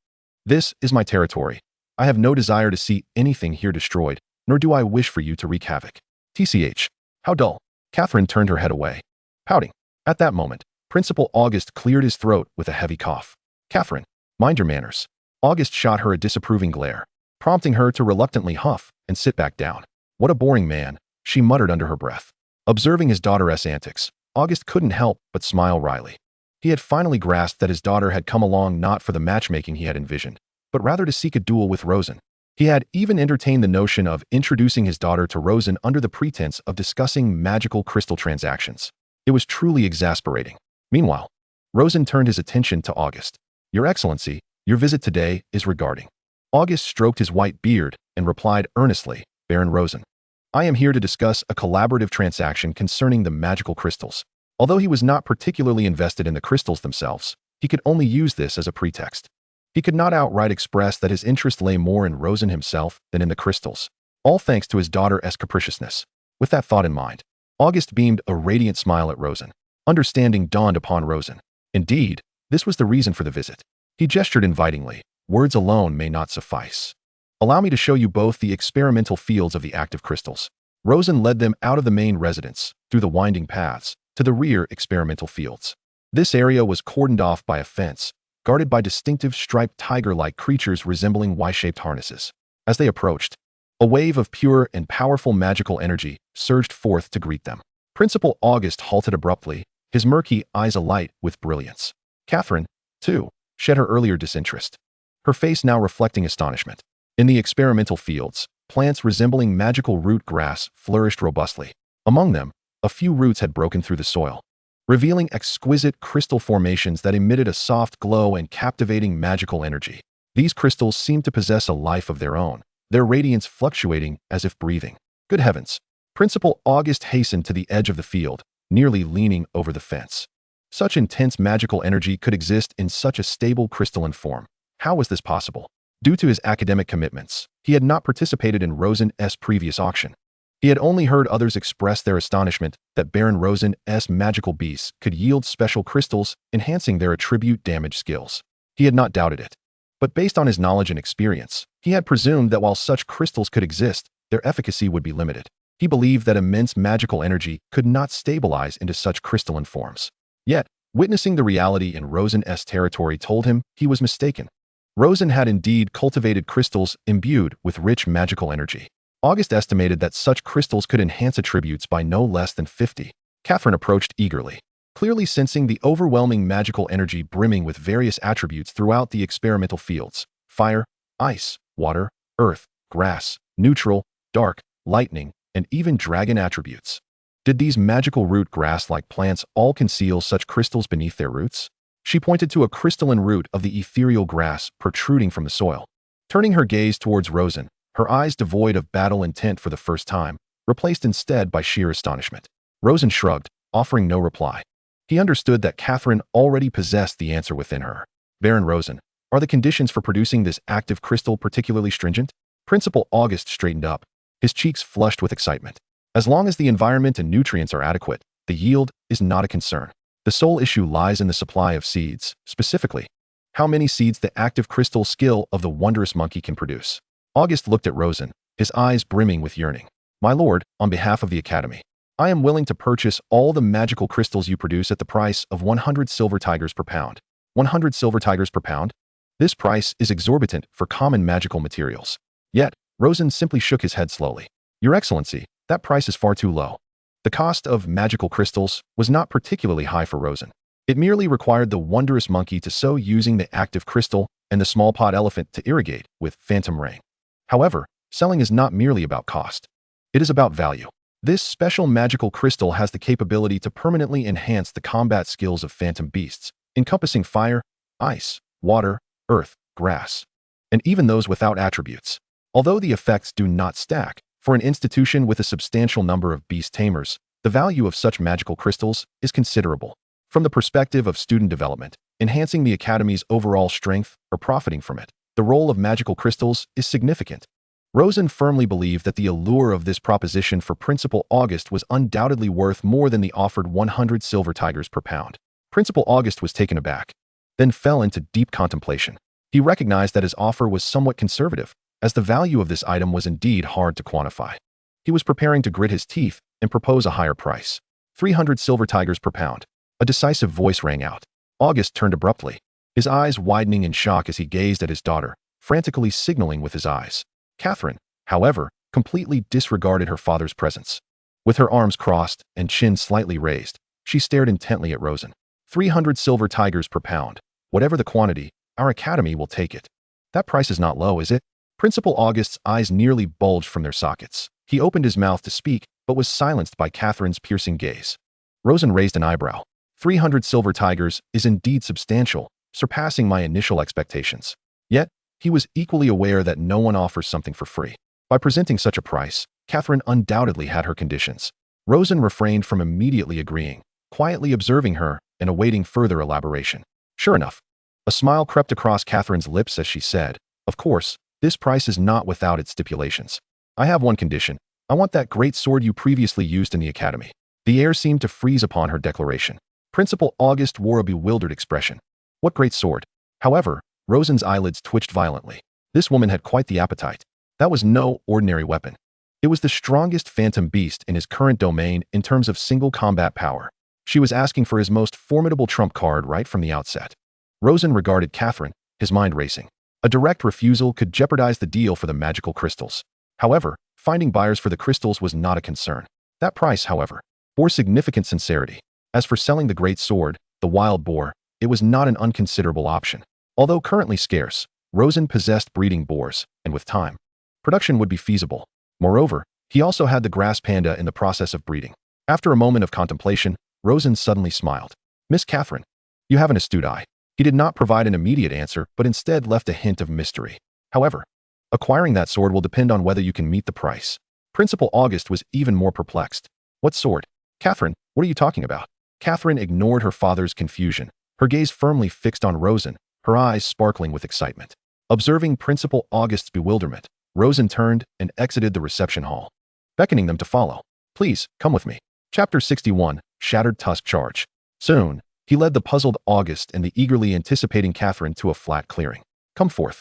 this is my territory. I have no desire to see anything here destroyed, nor do I wish for you to wreak havoc." "TCH, how dull." Catherine turned her head away, pouting. At that moment, Principal August cleared his throat with a heavy cough. "Catherine, mind your manners." August shot her a disapproving glare, prompting her to reluctantly huff and sit back down. "What a boring man," she muttered under her breath. Observing his daughter's antics, August couldn't help but smile wryly. He had finally grasped that his daughter had come along not for the matchmaking he had envisioned, but rather to seek a duel with Rosen. He had even entertained the notion of introducing his daughter to Rosen under the pretense of discussing magical crystal transactions. It was truly exasperating. Meanwhile, Rosen turned his attention to August. "Your Excellency, your visit today is regarding." August stroked his white beard and replied earnestly, "Baron Rosen, I am here to discuss a collaborative transaction concerning the magical crystals." Although he was not particularly invested in the crystals themselves, he could only use this as a pretext. He could not outright express that his interest lay more in Rosen himself than in the crystals, all thanks to his daughter's capriciousness. With that thought in mind, August beamed a radiant smile at Rosen. Understanding dawned upon Rosen. Indeed, this was the reason for the visit. He gestured invitingly. "Words alone may not suffice. Allow me to show you both the experimental fields of the active crystals." Rosen led them out of the main residence, through the winding paths, to the rear experimental fields. This area was cordoned off by a fence, guarded by distinctive striped tiger-like creatures resembling Y-shaped harnesses. As they approached, a wave of pure and powerful magical energy surged forth to greet them. Principal August halted abruptly, his murky eyes alight with brilliance. Catherine, too, shed her earlier disinterest, her face now reflecting astonishment. In the experimental fields, plants resembling magical root grass flourished robustly. Among them, a few roots had broken through the soil, revealing exquisite crystal formations that emitted a soft glow and captivating magical energy. These crystals seemed to possess a life of their own, their radiance fluctuating as if breathing. Good heavens! Principal August hastened to the edge of the field, nearly leaning over the fence. Such intense magical energy could exist in such a stable crystalline form. How was this possible? Due to his academic commitments, he had not participated in Rosen's previous auction. He had only heard others express their astonishment that Baron Rosen's magical beasts could yield special crystals, enhancing their attribute damage skills. He had not doubted it. But based on his knowledge and experience, he had presumed that while such crystals could exist, their efficacy would be limited. He believed that immense magical energy could not stabilize into such crystalline forms. Yet, witnessing the reality in Rosen's territory told him he was mistaken. Rosen had indeed cultivated crystals imbued with rich magical energy. August estimated that such crystals could enhance attributes by no less than 50. Catherine approached eagerly, clearly sensing the overwhelming magical energy brimming with various attributes throughout the experimental fields: fire, ice, water, earth, grass, neutral, dark, lightning, and even dragon attributes. Did these magical root grass-like plants all conceal such crystals beneath their roots? She pointed to a crystalline root of the ethereal grass protruding from the soil. Turning her gaze towards Rosen, her eyes devoid of battle intent for the first time, replaced instead by sheer astonishment. Rosen shrugged, offering no reply. He understood that Catherine already possessed the answer within her. Baron Rosen, are the conditions for producing this active crystal particularly stringent? Principal August straightened up, his cheeks flushed with excitement. As long as the environment and nutrients are adequate, the yield is not a concern. The sole issue lies in the supply of seeds, specifically how many seeds the active crystal skill of the wondrous monkey can produce. August looked at Rosen, his eyes brimming with yearning. My lord, on behalf of the Academy, I am willing to purchase all the magical crystals you produce at the price of 100 silver tigers per pound. 100 silver tigers per pound? This price is exorbitant for common magical materials. Yet, Rosen simply shook his head slowly. Your Excellency, that price is far too low. The cost of magical crystals was not particularly high for Rosen. It merely required the wondrous monkey to sow using the active crystal and the small pot elephant to irrigate with phantom rain. However, selling is not merely about cost. It is about value. This special magical crystal has the capability to permanently enhance the combat skills of phantom beasts, encompassing fire, ice, water, earth, grass, and even those without attributes. Although the effects do not stack, for an institution with a substantial number of beast tamers, the value of such magical crystals is considerable. From the perspective of student development, enhancing the Academy's overall strength or profiting from it, the role of magical crystals is significant. Rosen firmly believed that the allure of this proposition for Principal August was undoubtedly worth more than the offered 100 silver tigers per pound. Principal August was taken aback, then fell into deep contemplation. He recognized that his offer was somewhat conservative, as the value of this item was indeed hard to quantify. He was preparing to grit his teeth and propose a higher price. 300 silver tigers per pound. A decisive voice rang out. August turned abruptly, his eyes widening in shock as he gazed at his daughter, frantically signaling with his eyes. Catherine, however, completely disregarded her father's presence. With her arms crossed and chin slightly raised, she stared intently at Rosen. 300 silver tigers per pound. Whatever the quantity, our Academy will take it. That price is not low, is it? Principal August's eyes nearly bulged from their sockets. He opened his mouth to speak, but was silenced by Catherine's piercing gaze. Rosen raised an eyebrow. 300 silver tigers is indeed substantial, surpassing my initial expectations. Yet, he was equally aware that no one offers something for free. By presenting such a price, Catherine undoubtedly had her conditions. Rosen refrained from immediately agreeing, quietly observing her and awaiting further elaboration. Sure enough, a smile crept across Catherine's lips as she said, "Of course, this price is not without its stipulations. I have one condition. I want that great sword you previously used in the Academy." The air seemed to freeze upon her declaration. Principal August wore a bewildered expression. What great sword? However, Rosen's eyelids twitched violently. This woman had quite the appetite. That was no ordinary weapon. It was the strongest phantom beast in his current domain in terms of single combat power. She was asking for his most formidable trump card right from the outset. Rosen regarded Catherine, his mind racing. A direct refusal could jeopardize the deal for the magical crystals. However, finding buyers for the crystals was not a concern. That price, however, bore significant sincerity. As for selling the great sword, the wild boar, it was not an unconsiderable option. Although currently scarce, Rosen possessed breeding boars, and with time, production would be feasible. Moreover, he also had the grass panda in the process of breeding. After a moment of contemplation, Rosen suddenly smiled. Miss Catherine, you have an astute eye. He did not provide an immediate answer, but instead left a hint of mystery. However, acquiring that sword will depend on whether you can meet the price. Principal August was even more perplexed. What sword? Catherine, what are you talking about? Catherine ignored her father's confusion, her gaze firmly fixed on Rosen, her eyes sparkling with excitement. Observing Principal August's bewilderment, Rosen turned and exited the reception hall, beckoning them to follow. Please, come with me. Chapter 61, Shattered Tusk Charge. Soon, he led the puzzled August and the eagerly anticipating Catherine to a flat clearing. Come forth.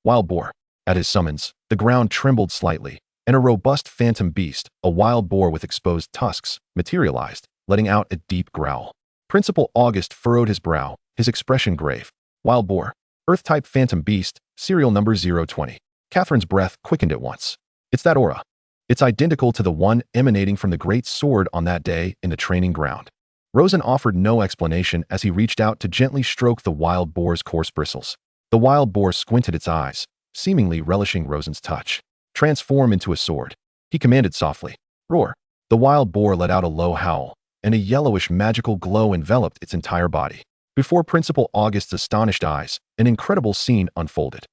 Wild boar. At his summons, the ground trembled slightly, and a robust phantom beast, a wild boar with exposed tusks, materialized, letting out a deep growl. Principal August furrowed his brow, his expression grave. Wild boar. Earth-type phantom beast, serial number 020. Catherine's breath quickened at once. It's that aura. It's identical to the one emanating from the great sword on that day in the training ground. Rosen offered no explanation as he reached out to gently stroke the wild boar's coarse bristles. The wild boar squinted its eyes, seemingly relishing Rosen's touch. Transform into a sword. He commanded softly. Roar. The wild boar let out a low howl, and a yellowish magical glow enveloped its entire body. Before Principal August's astonished eyes, an incredible scene unfolded.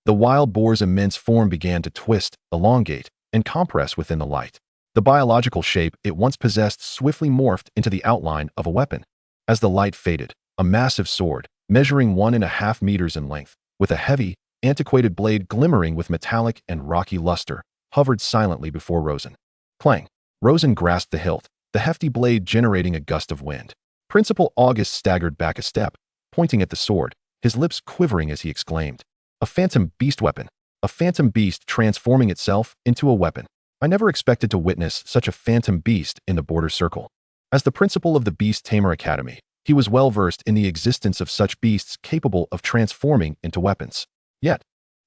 The wild boar's immense form began to twist, elongate, and compress within the light. The biological shape it once possessed swiftly morphed into the outline of a weapon. As the light faded, a massive sword, measuring 1.5 meters in length, with a heavy, antiquated blade glimmering with metallic and rocky luster, hovered silently before Rosen. Clang! Rosen grasped the hilt, the hefty blade generating a gust of wind. Principal August staggered back a step, pointing at the sword, his lips quivering as he exclaimed, "A phantom beast weapon! A phantom beast transforming itself into a weapon! I never expected to witness such a phantom beast in the border circle." As the principal of the Beast Tamer Academy, he was well versed in the existence of such beasts capable of transforming into weapons. Yet,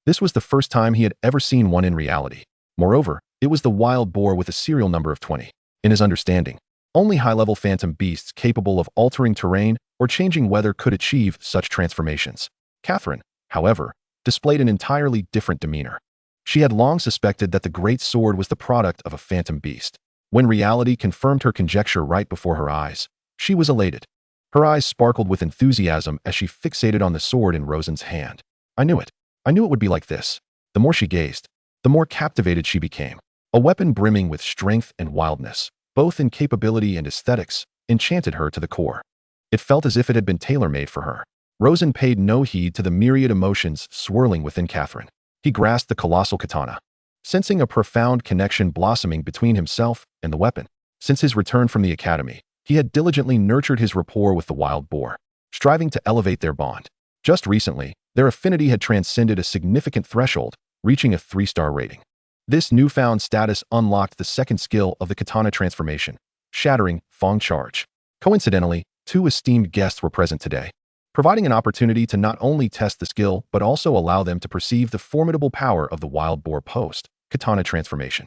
this was the first time he had ever seen one in reality. Moreover, it was the wild boar with a serial number of 20. In his understanding, only high-level phantom beasts capable of altering terrain or changing weather could achieve such transformations. Catherine, however, displayed an entirely different demeanor. She had long suspected that the great sword was the product of a phantom beast. When reality confirmed her conjecture right before her eyes, she was elated. Her eyes sparkled with enthusiasm as she fixated on the sword in Rosen's hand. I knew it. I knew it would be like this. The more she gazed, the more captivated she became. A weapon brimming with strength and wildness, both in capability and aesthetics, enchanted her to the core. It felt as if it had been tailor-made for her. Rosen paid no heed to the myriad emotions swirling within Catherine. He grasped the colossal katana, sensing a profound connection blossoming between himself and the weapon. Since his return from the academy, he had diligently nurtured his rapport with the wild boar, striving to elevate their bond. Just recently, their affinity had transcended a significant threshold, reaching a 3-star rating. This newfound status unlocked the second skill of the katana transformation, shattering Fang Charge. Coincidentally, 2 esteemed guests were present today, providing an opportunity to not only test the skill but also allow them to perceive the formidable power of the wild boar post-katana transformation.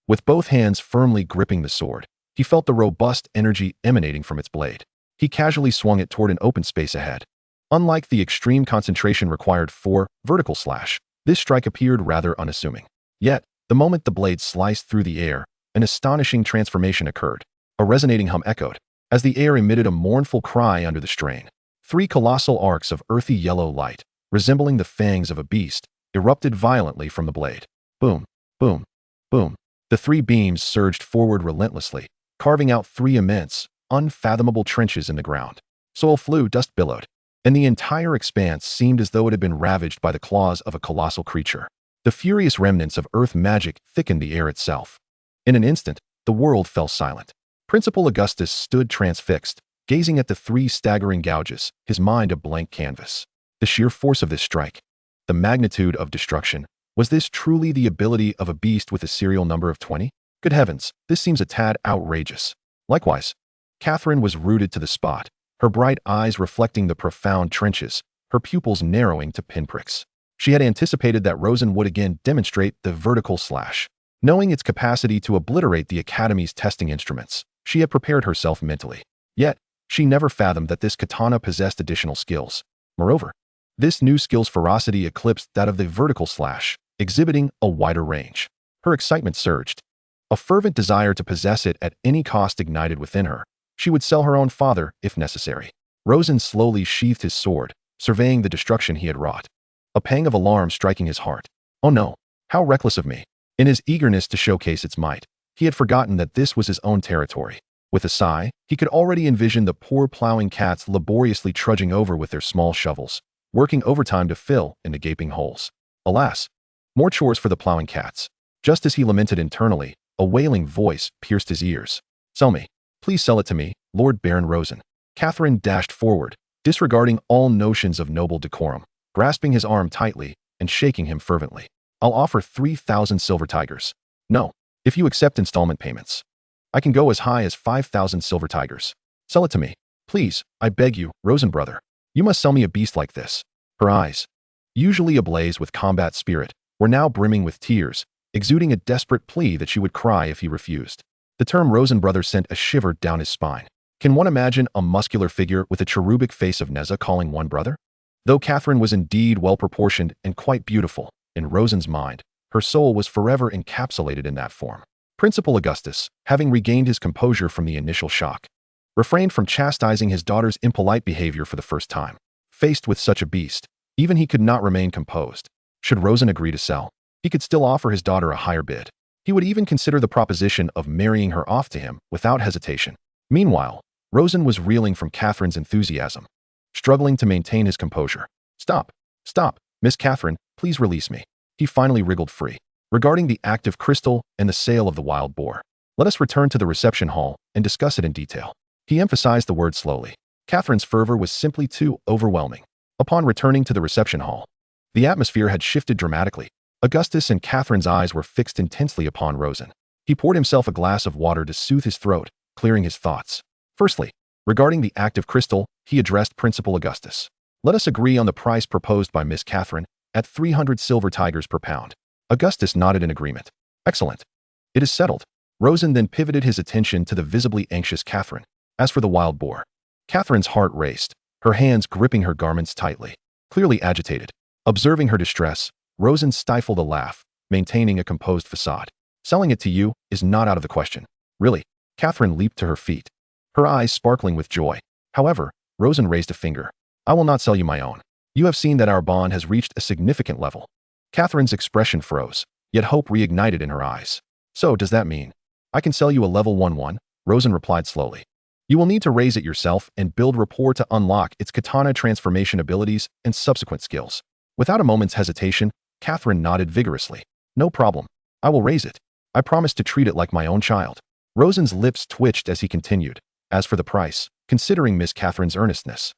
With both hands firmly gripping the sword, he felt the robust energy emanating from its blade. He casually swung it toward an open space ahead. Unlike the extreme concentration required for vertical slash, this strike appeared rather unassuming. Yet, the moment the blade sliced through the air, an astonishing transformation occurred. A resonating hum echoed, as the air emitted a mournful cry under the strain. 3 colossal arcs of earthy yellow light, resembling the fangs of a beast, erupted violently from the blade. Boom, boom, boom. The 3 beams surged forward relentlessly, carving out 3 immense, unfathomable trenches in the ground. Soil flew, dust billowed, and the entire expanse seemed as though it had been ravaged by the claws of a colossal creature. The furious remnants of earth magic thickened the air itself. In an instant, the world fell silent. Principal Augustus stood transfixed, gazing at the 3 staggering gouges, his mind a blank canvas. The sheer force of this strike, the magnitude of destruction, was this truly the ability of a beast with a serial number of 20? Good heavens, this seems a tad outrageous. Likewise, Catherine was rooted to the spot, her bright eyes reflecting the profound trenches, her pupils narrowing to pinpricks. She had anticipated that Rosen would again demonstrate the vertical slash. Knowing its capacity to obliterate the Academy's testing instruments, she had prepared herself mentally. Yet, she never fathomed that this katana possessed additional skills. Moreover, this new skill's ferocity eclipsed that of the vertical slash, exhibiting a wider range. Her excitement surged. A fervent desire to possess it at any cost ignited within her. She would sell her own father, if necessary. Rosen slowly sheathed his sword, surveying the destruction he had wrought. A pang of alarm striking his heart. Oh no, how reckless of me. In his eagerness to showcase its might, he had forgotten that this was his own territory. With a sigh, he could already envision the poor plowing cats laboriously trudging over with their small shovels, working overtime to fill in the gaping holes. Alas, more chores for the plowing cats. Just as he lamented internally, a wailing voice pierced his ears. Sell me. Please sell it to me, Lord Baron Rosen. Catherine dashed forward, disregarding all notions of noble decorum, grasping his arm tightly and shaking him fervently. I'll offer 3,000 silver tigers. No, if you accept installment payments. I can go as high as 5,000 silver tigers. Sell it to me. Please, I beg you, Rosen brother. You must sell me a beast like this. Her eyes, usually ablaze with combat spirit, were now brimming with tears, exuding a desperate plea that she would cry if he refused. The term Rosen brother sent a shiver down his spine. Can one imagine a muscular figure with a cherubic face of Neza calling one brother? Though Catherine was indeed well-proportioned and quite beautiful, in Rosen's mind, her soul was forever encapsulated in that form. Principal Augustus, having regained his composure from the initial shock, refrained from chastising his daughter's impolite behavior for the first time. Faced with such a beast, even he could not remain composed. Should Rosen agree to sell, he could still offer his daughter a higher bid. He would even consider the proposition of marrying her off to him without hesitation. Meanwhile, Rosen was reeling from Catherine's enthusiasm, struggling to maintain his composure. Stop! Stop! Miss Catherine, please release me. He finally wriggled free. Regarding the active crystal and the sale of the wild boar, let us return to the reception hall and discuss it in detail. He emphasized the word slowly. Catherine's fervor was simply too overwhelming. Upon returning to the reception hall, the atmosphere had shifted dramatically. Augustus and Catherine's eyes were fixed intensely upon Rosen. He poured himself a glass of water to soothe his throat, clearing his thoughts. Firstly, regarding the active crystal, he addressed Principal Augustus. Let us agree on the price proposed by Miss Catherine at 300 silver tigers per pound. Augustus nodded in agreement. Excellent. It is settled. Rosen then pivoted his attention to the visibly anxious Catherine. As for the wild boar, Catherine's heart raced, her hands gripping her garments tightly. Clearly agitated. Observing her distress, Rosen stifled a laugh, maintaining a composed facade. Selling it to you is not out of the question. Really? Catherine leaped to her feet, her eyes sparkling with joy. However, Rosen raised a finger. I will not sell you my own. You have seen that our bond has reached a significant level. Catherine's expression froze, yet hope reignited in her eyes. So, does that mean I can sell you a level 1-1? Rosen replied slowly. You will need to raise it yourself and build rapport to unlock its katana transformation abilities and subsequent skills. Without a moment's hesitation, Catherine nodded vigorously. No problem. I will raise it. I promise to treat it like my own child. Rosen's lips twitched as he continued. As for the price, considering Miss Catherine's earnestness,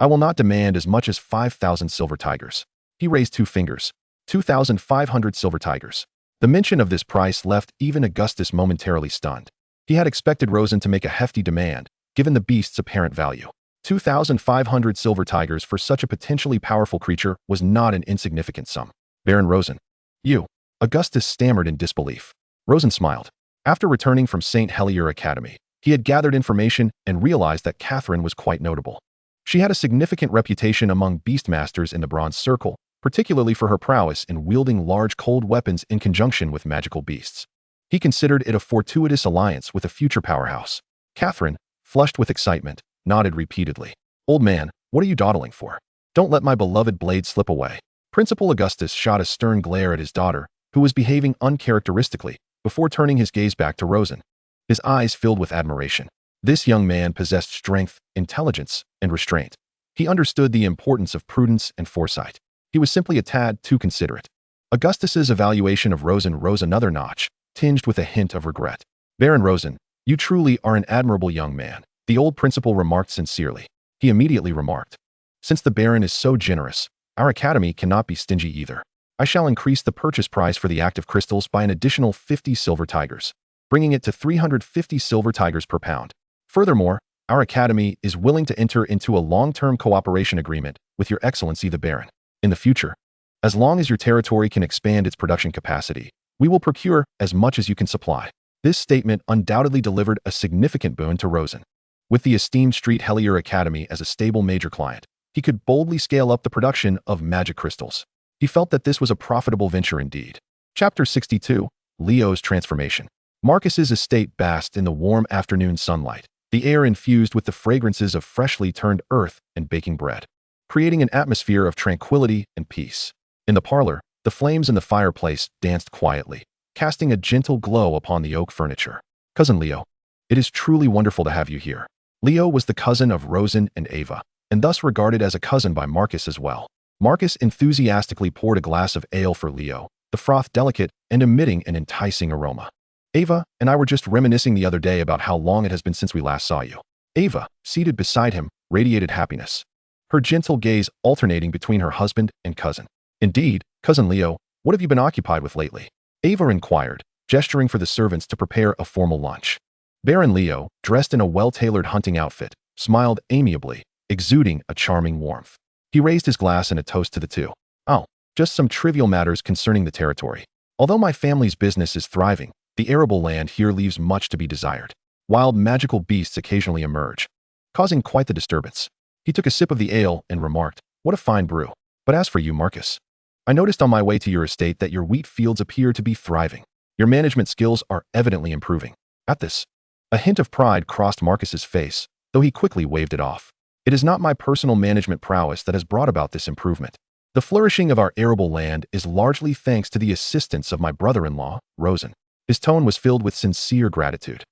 I will not demand as much as 5,000 silver tigers. He raised two fingers. 2,500 silver tigers. The mention of this price left even Augustus momentarily stunned. He had expected Rosen to make a hefty demand, given the beast's apparent value. 2,500 silver tigers for such a potentially powerful creature was not an insignificant sum. Baron Rosen. You. Augustus stammered in disbelief. Rosen smiled. After returning from St. Helier Academy, he had gathered information and realized that Catherine was quite notable. She had a significant reputation among beastmasters in the Bronze Circle, particularly for her prowess in wielding large cold weapons in conjunction with magical beasts. He considered it a fortuitous alliance with a future powerhouse. Catherine, flushed with excitement, nodded repeatedly. Old man, what are you dawdling for? Don't let my beloved blade slip away. Principal Augustus shot a stern glare at his daughter, who was behaving uncharacteristically, before turning his gaze back to Rosen. His eyes filled with admiration. This young man possessed strength, intelligence, and restraint. He understood the importance of prudence and foresight. He was simply a tad too considerate. Augustus's evaluation of Rosen rose another notch, tinged with a hint of regret. Baron Rosen, you truly are an admirable young man, the old principal remarked sincerely. He immediately remarked, since the Baron is so generous, our academy cannot be stingy either. I shall increase the purchase price for the active crystals by an additional 50 silver tigers, bringing it to 350 silver tigers per pound. Furthermore, our academy is willing to enter into a long-term cooperation agreement with Your Excellency the Baron. In the future, as long as your territory can expand its production capacity, we will procure as much as you can supply. This statement undoubtedly delivered a significant boon to Rosen. With the esteemed St. Helier Academy as a stable major client, he could boldly scale up the production of magic crystals. He felt that this was a profitable venture indeed. Chapter 62, Leo's Transformation. Marcus's estate basked in the warm afternoon sunlight, the air infused with the fragrances of freshly turned earth and baking bread, creating an atmosphere of tranquility and peace. In the parlor, the flames in the fireplace danced quietly, casting a gentle glow upon the oak furniture. Cousin Leo, it is truly wonderful to have you here. Leo was the cousin of Rosen and Ava, and thus regarded as a cousin by Marcus as well. Marcus enthusiastically poured a glass of ale for Leo, the froth delicate and emitting an enticing aroma. Ava and I were just reminiscing the other day about how long it has been since we last saw you. Ava, seated beside him, radiated happiness, her gentle gaze alternating between her husband and cousin. Indeed, Cousin Leo, what have you been occupied with lately? Ava inquired, gesturing for the servants to prepare a formal lunch. Baron Leo, dressed in a well-tailored hunting outfit, smiled amiably, exuding a charming warmth. He raised his glass in a toast to the two. Oh, just some trivial matters concerning the territory. Although my family's business is thriving, the arable land here leaves much to be desired. Wild magical beasts occasionally emerge, causing quite the disturbance. He took a sip of the ale and remarked, what a fine brew. But as for you, Marcus, I noticed on my way to your estate that your wheat fields appear to be thriving. Your management skills are evidently improving. At this, a hint of pride crossed Marcus's face, though he quickly waved it off. It is not my personal management prowess that has brought about this improvement. The flourishing of our arable land is largely thanks to the assistance of my brother-in-law, Rosen. His tone was filled with sincere gratitude.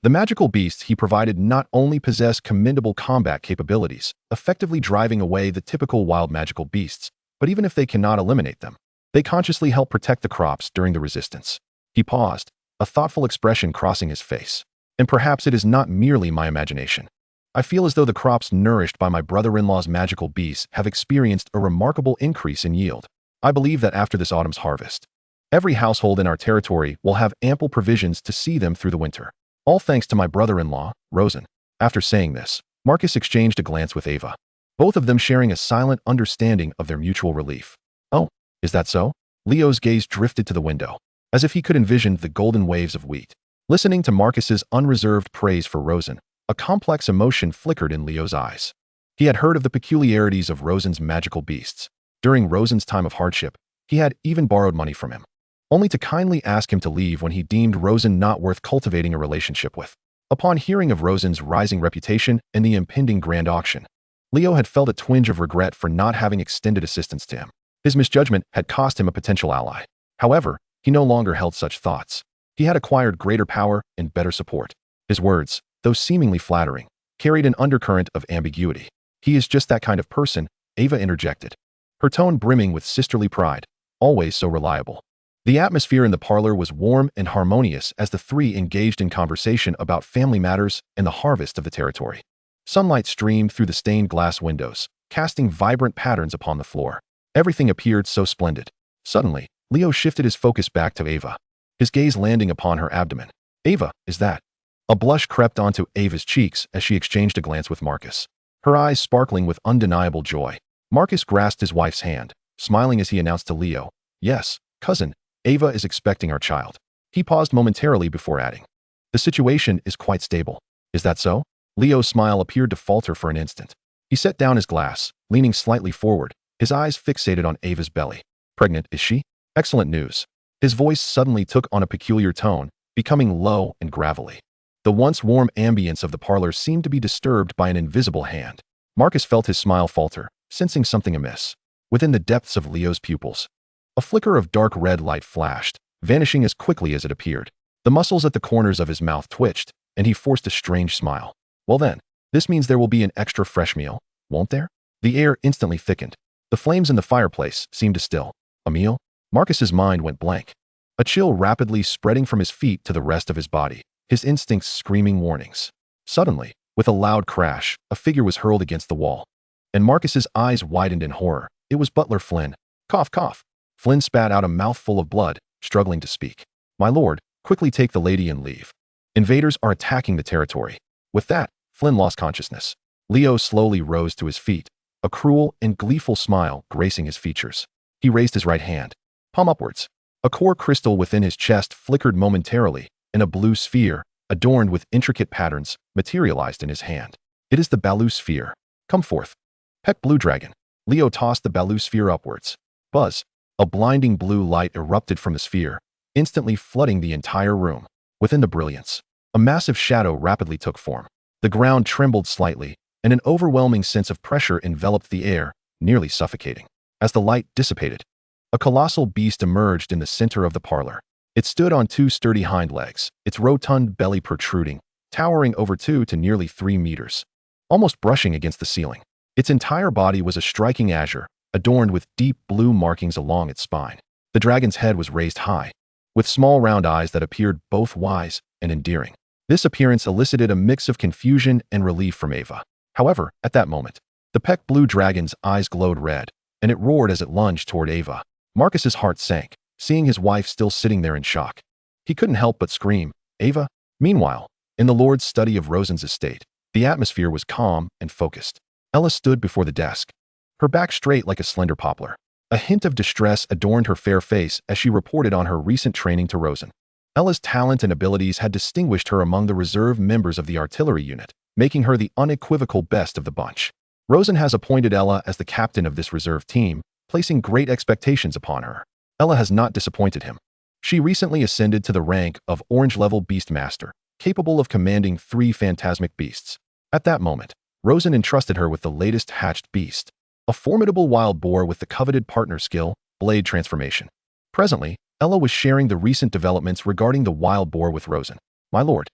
The magical beasts he provided not only possess commendable combat capabilities, effectively driving away the typical wild magical beasts, but even if they cannot eliminate them, they consciously help protect the crops during the resistance. He paused, a thoughtful expression crossing his face. And perhaps it is not merely my imagination. I feel as though the crops nourished by my brother-in-law's magical beasts have experienced a remarkable increase in yield. I believe that after this autumn's harvest, every household in our territory will have ample provisions to see them through the winter. All thanks to my brother-in-law, Rosen. After saying this, Marcus exchanged a glance with Ava, both of them sharing a silent understanding of their mutual relief. Oh, is that so? Leo's gaze drifted to the window, as if he could envision the golden waves of wheat. Listening to Marcus's unreserved praise for Rosen, a complex emotion flickered in Leo's eyes. He had heard of the peculiarities of Rosen's magical beasts. During Rosen's time of hardship, he had even borrowed money from him, only to kindly ask him to leave when he deemed Rosen not worth cultivating a relationship with. Upon hearing of Rosen's rising reputation and the impending grand auction, Leo had felt a twinge of regret for not having extended assistance to him. His misjudgment had cost him a potential ally. However, he no longer held such thoughts. He had acquired greater power and better support. His words, though seemingly flattering, carried an undercurrent of ambiguity. He is just that kind of person, Ava interjected, her tone brimming with sisterly pride, always so reliable. The atmosphere in the parlor was warm and harmonious as the three engaged in conversation about family matters and the harvest of the territory. Sunlight streamed through the stained glass windows, casting vibrant patterns upon the floor. Everything appeared so splendid. Suddenly, Leo shifted his focus back to Ava, his gaze landing upon her abdomen. Ava, is that? A blush crept onto Ava's cheeks as she exchanged a glance with Marcus, her eyes sparkling with undeniable joy. Marcus grasped his wife's hand, smiling as he announced to Leo, "Yes, cousin, Ava is expecting our child." He paused momentarily before adding, "The situation is quite stable. Is that so?" Leo's smile appeared to falter for an instant. He set down his glass, leaning slightly forward, his eyes fixated on Ava's belly. "Pregnant, is she? Excellent news." His voice suddenly took on a peculiar tone, becoming low and gravelly. The once warm ambience of the parlor seemed to be disturbed by an invisible hand. Marcus felt his smile falter, sensing something amiss. Within the depths of Leo's pupils, a flicker of dark red light flashed, vanishing as quickly as it appeared. The muscles at the corners of his mouth twitched, and he forced a strange smile. "Well then, this means there will be an extra fresh meal, won't there?" The air instantly thickened. The flames in the fireplace seemed to still. A meal? Marcus's mind went blank, a chill rapidly spreading from his feet to the rest of his body, his instincts screaming warnings. Suddenly, with a loud crash, a figure was hurled against the wall, and Marcus's eyes widened in horror. It was Butler Flynn. Cough, cough. Flynn spat out a mouthful of blood, struggling to speak. "My lord, quickly take the lady and leave. Invaders are attacking the territory." With that, Flynn lost consciousness. Leo slowly rose to his feet, a cruel and gleeful smile gracing his features. He raised his right hand, palm upwards. A core crystal within his chest flickered momentarily, and a blue sphere, adorned with intricate patterns, materialized in his hand. "It is the Balu sphere. Come forth. Peck blue dragon." Leo tossed the Balu sphere upwards. Buzz. A blinding blue light erupted from the sphere, instantly flooding the entire room. Within the brilliance, a massive shadow rapidly took form. The ground trembled slightly, and an overwhelming sense of pressure enveloped the air, nearly suffocating. As the light dissipated, a colossal beast emerged in the center of the parlor. It stood on two sturdy hind legs, its rotund belly protruding, towering over 2 to nearly 3 meters, almost brushing against the ceiling. Its entire body was a striking azure, adorned with deep blue markings along its spine. The dragon's head was raised high, with small round eyes that appeared both wise and endearing. This appearance elicited a mix of confusion and relief from Ava. However, at that moment, the peck blue dragon's eyes glowed red, and it roared as it lunged toward Ava. Marcus's heart sank, seeing his wife still sitting there in shock. He couldn't help but scream, "Ava!" Meanwhile, in the lord's study of Rosen's estate, the atmosphere was calm and focused. Ella stood before the desk, her back straight like a slender poplar. A hint of distress adorned her fair face as she reported on her recent training to Rosen. Ella's talent and abilities had distinguished her among the reserve members of the artillery unit, making her the unequivocal best of the bunch. Rosen has appointed Ella as the captain of this reserve team, placing great expectations upon her. Ella has not disappointed him. She recently ascended to the rank of Orange-level Beast Master, capable of commanding 3 phantasmic beasts. At that moment, Rosen entrusted her with the latest hatched beast, a formidable wild boar with the coveted partner skill, Blade Transformation. Presently, Ella was sharing the recent developments regarding the wild boar with Rosen. My lord,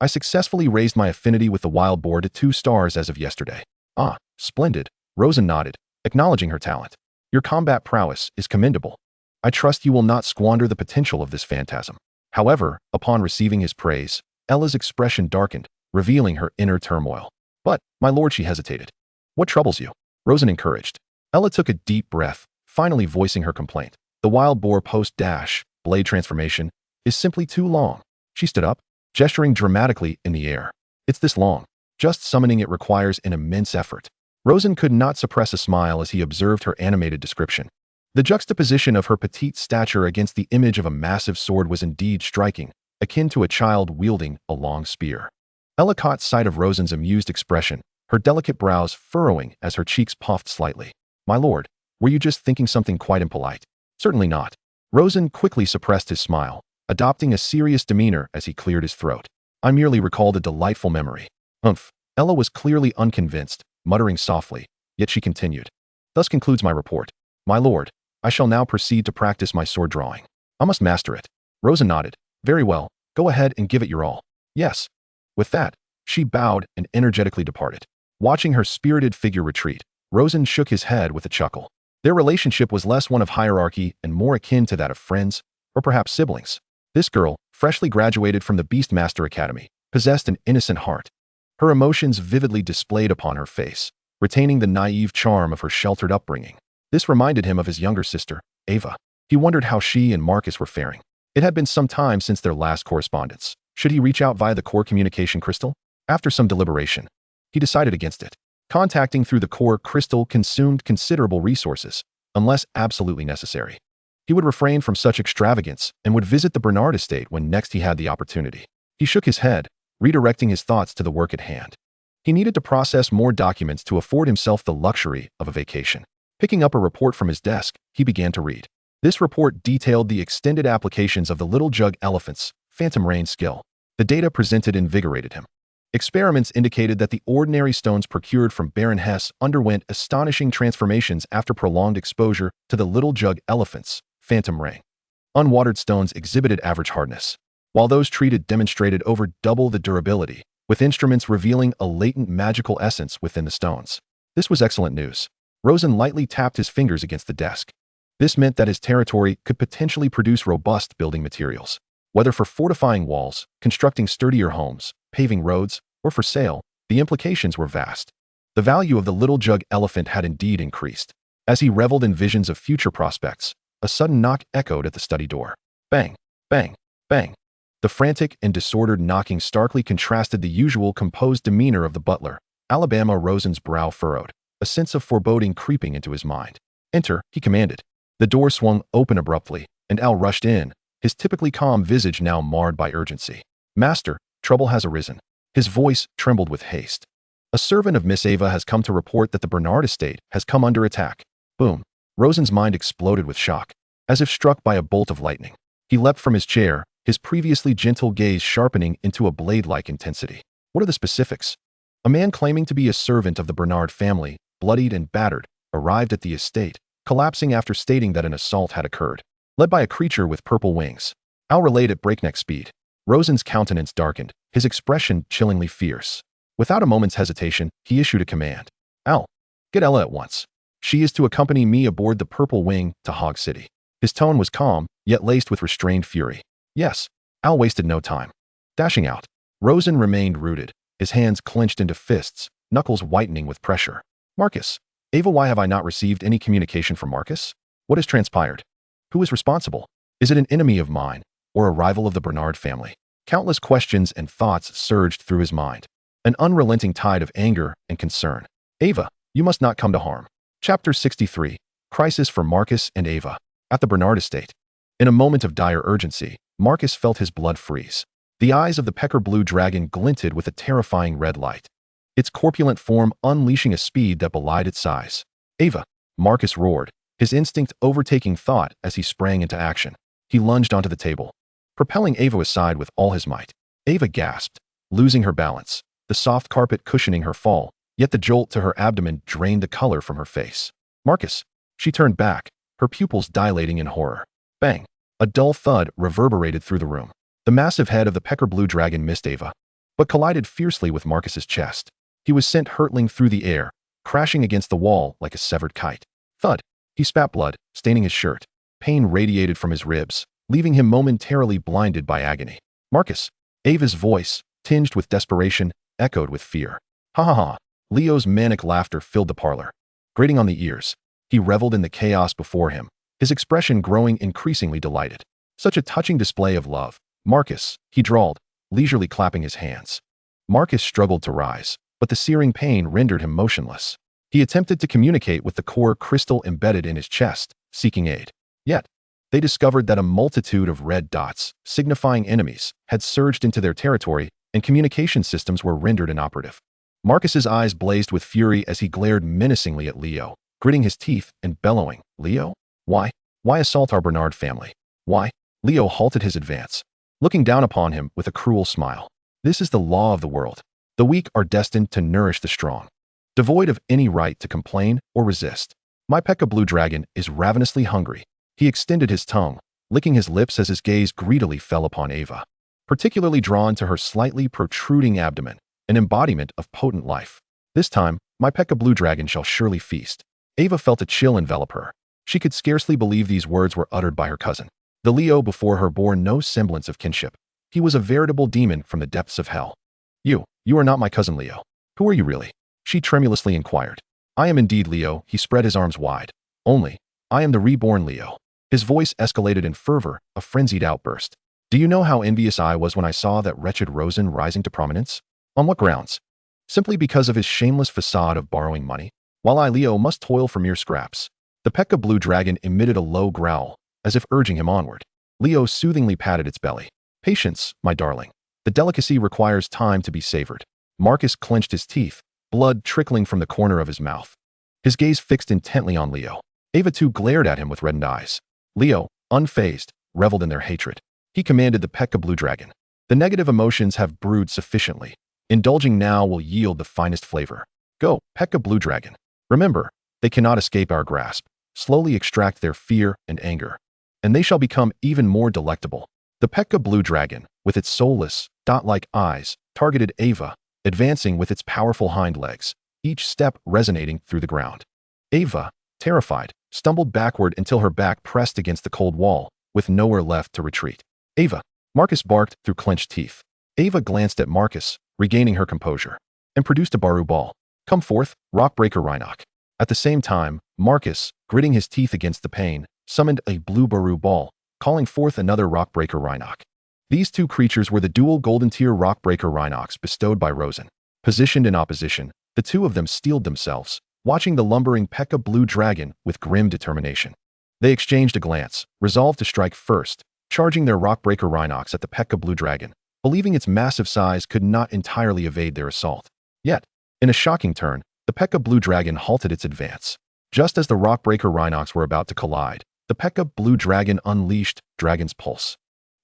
I successfully raised my affinity with the wild boar to 2 stars as of yesterday. Ah, splendid. Rosen nodded, acknowledging her talent. Your combat prowess is commendable. I trust you will not squander the potential of this phantasm. However, upon receiving his praise, Ella's expression darkened, revealing her inner turmoil. But, my lord, she hesitated. What troubles you? Rosen encouraged. Ella took a deep breath, finally voicing her complaint. The wild boar post-dash, blade transformation, is simply too long. She stood up, gesturing dramatically in the air. It's this long. Just summoning it requires an immense effort. Rosen could not suppress a smile as he observed her animated description. The juxtaposition of her petite stature against the image of a massive sword was indeed striking, akin to a child wielding a long spear. Ella caught sight of Rosen's amused expression, her delicate brows furrowing as her cheeks puffed slightly. My lord, were you just thinking something quite impolite? Certainly not. Rosen quickly suppressed his smile, adopting a serious demeanor as he cleared his throat. I merely recalled a delightful memory. Humph. Ella was clearly unconvinced, muttering softly, yet she continued. Thus concludes my report. My lord, I shall now proceed to practice my sword drawing. I must master it. Rosen nodded. Very well, go ahead and give it your all. Yes. With that, she bowed and energetically departed. Watching her spirited figure retreat, Rosen shook his head with a chuckle. Their relationship was less one of hierarchy and more akin to that of friends, or perhaps siblings. This girl, freshly graduated from the Beastmaster Academy, possessed an innocent heart. Her emotions vividly displayed upon her face, retaining the naive charm of her sheltered upbringing. This reminded him of his younger sister, Ava. He wondered how she and Marcus were faring. It had been some time since their last correspondence. Should he reach out via the core communication crystal? After some deliberation, he decided against it. Contacting through the core crystal consumed considerable resources, unless absolutely necessary. He would refrain from such extravagance and would visit the Bernard estate when next he had the opportunity. He shook his head, redirecting his thoughts to the work at hand. He needed to process more documents to afford himself the luxury of a vacation. Picking up a report from his desk, he began to read. This report detailed the extended applications of the Little Jug Elephant's Phantom Rain skill. The data presented invigorated him. Experiments indicated that the ordinary stones procured from Baron Hess underwent astonishing transformations after prolonged exposure to the Little Jug Elephant's Phantom Rain. Unwatered stones exhibited average hardness, while those treated demonstrated over double the durability, with instruments revealing a latent magical essence within the stones. This was excellent news. Rosen lightly tapped his fingers against the desk. This meant that his territory could potentially produce robust building materials. Whether for fortifying walls, constructing sturdier homes, paving roads, or for sale, the implications were vast. The value of the Little Jug Elephant had indeed increased. As he reveled in visions of future prospects, a sudden knock echoed at the study door. Bang, bang, bang. The frantic and disordered knocking starkly contrasted the usual composed demeanor of the butler. Alabama Rosen's brow furrowed, a sense of foreboding creeping into his mind. Enter, he commanded. The door swung open abruptly, and Al rushed in, his typically calm visage now marred by urgency. Master, trouble has arisen. His voice trembled with haste. A servant of Miss Ava has come to report that the Bernard estate has come under attack. Boom. Rosen's mind exploded with shock. As if struck by a bolt of lightning, he leapt from his chair, his previously gentle gaze sharpening into a blade-like intensity. What are the specifics? A man claiming to be a servant of the Bernard family, bloodied and battered, arrived at the estate, collapsing after stating that an assault had occurred. Led by a creature with purple wings. Al relayed at breakneck speed. Rosen's countenance darkened, his expression chillingly fierce. Without a moment's hesitation, he issued a command. Al, get Ella at once. She is to accompany me aboard the Purple Wing to Hog City. His tone was calm, yet laced with restrained fury. Yes. Al wasted no time. Dashing out. Rosen remained rooted, his hands clenched into fists, knuckles whitening with pressure. Marcus. Ava, why have I not received any communication from Marcus? What has transpired? Who is responsible? Is it an enemy of mine, or a rival of the Bernard family? Countless questions and thoughts surged through his mind. An unrelenting tide of anger and concern. Ava, you must not come to harm. Chapter 63. Crisis for Marcus and Ava. At the Bernard estate. In a moment of dire urgency, Marcus felt his blood freeze. The eyes of the pecker blue dragon glinted with a terrifying red light, its corpulent form unleashing a speed that belied its size. Ava, Marcus roared, his instinct overtaking thought as he sprang into action. He lunged onto the table, propelling Ava aside with all his might. Ava gasped, losing her balance, the soft carpet cushioning her fall, yet the jolt to her abdomen drained the color from her face. Marcus! She turned back, her pupils dilating in horror. Bang! A dull thud reverberated through the room. The massive head of the pecker blue dragon missed Ava, but collided fiercely with Marcus's chest. He was sent hurtling through the air, crashing against the wall like a severed kite. Thud! He spat blood, staining his shirt. Pain radiated from his ribs, leaving him momentarily blinded by agony. Marcus! Ava's voice, tinged with desperation, echoed with fear. Ha ha ha! Leo's manic laughter filled the parlor, grating on the ears. He reveled in the chaos before him, his expression growing increasingly delighted. Such a touching display of love. Marcus, he drawled, leisurely clapping his hands. Marcus struggled to rise, but the searing pain rendered him motionless. He attempted to communicate with the core crystal embedded in his chest, seeking aid. Yet, they discovered that a multitude of red dots, signifying enemies, had surged into their territory, and communication systems were rendered inoperative. Marcus's eyes blazed with fury as he glared menacingly at Leo, gritting his teeth and bellowing, "Leo? Why? Why assault our Bernard family? Why?" Leo halted his advance, looking down upon him with a cruel smile. "This is the law of the world. The weak are destined to nourish the strong, devoid of any right to complain or resist. My Pekka blue dragon is ravenously hungry." He extended his tongue, licking his lips as his gaze greedily fell upon Ava, particularly drawn to her slightly protruding abdomen, an embodiment of potent life. "This time, my Pekka blue dragon shall surely feast." Ava felt a chill envelop her. She could scarcely believe these words were uttered by her cousin. The Leo before her bore no semblance of kinship. He was a veritable demon from the depths of hell. You are not my cousin Leo. Who are you really?" she tremulously inquired. "I am indeed Leo." He spread his arms wide. "Only, I am the reborn Leo." His voice escalated in fervor, a frenzied outburst. "Do you know how envious I was when I saw that wretched Rosen rising to prominence? On what grounds? Simply because of his shameless facade of borrowing money, while I, Leo, must toil for mere scraps." The Pekka blue dragon emitted a low growl, as if urging him onward. Leo soothingly patted its belly. "Patience, my darling. The delicacy requires time to be savored." Marcus clenched his teeth, blood trickling from the corner of his mouth. His gaze fixed intently on Leo. Ava too glared at him with reddened eyes. Leo, unfazed, reveled in their hatred. He commanded the Pekka blue dragon. "The negative emotions have brewed sufficiently. Indulging now will yield the finest flavor. Go, Pekka blue dragon. Remember, they cannot escape our grasp. Slowly extract their fear and anger, and they shall become even more delectable." The Pekka blue dragon, with its soulless, dot-like eyes, targeted Ava, advancing with its powerful hind legs, each step resonating through the ground. Ava, terrified, stumbled backward until her back pressed against the cold wall, with nowhere left to retreat. "Ava!" Marcus barked through clenched teeth. Ava glanced at Marcus, regaining her composure, and produced a Baru ball. "Come forth, Rockbreaker Rhinoc." At the same time, Marcus, gritting his teeth against the pain, summoned a blue Baru ball, calling forth another Rockbreaker Rhinoc. These two creatures were the dual golden tier Rockbreaker Rhinocs bestowed by Rosen. Positioned in opposition, the two of them steeled themselves, watching the lumbering Pekka blue dragon with grim determination. They exchanged a glance, resolved to strike first, charging their Rockbreaker Rhinocs at the Pekka blue dragon, believing its massive size could not entirely evade their assault. Yet, in a shocking turn, the Pekka blue dragon halted its advance. Just as the Rockbreaker Rhinocs were about to collide, the Pekka blue dragon unleashed Dragon's Pulse,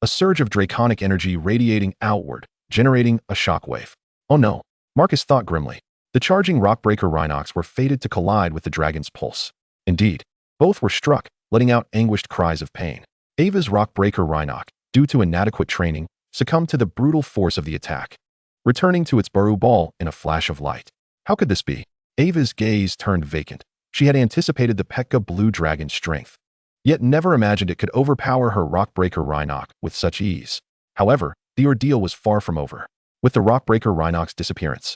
a surge of draconic energy radiating outward, generating a shockwave. "Oh no," Marcus thought grimly. The charging Rockbreaker Rhinocs were fated to collide with the Dragon's Pulse. Indeed, both were struck, letting out anguished cries of pain. Ava's Rockbreaker Rhinoc, due to inadequate training, succumbed to the brutal force of the attack, returning to its Baru ball in a flash of light. How could this be? Ava's gaze turned vacant. She had anticipated the Pekka blue dragon's strength, yet never imagined it could overpower her Rockbreaker Rhinoc with such ease. However, the ordeal was far from over. With the Rockbreaker Rhinoc's disappearance,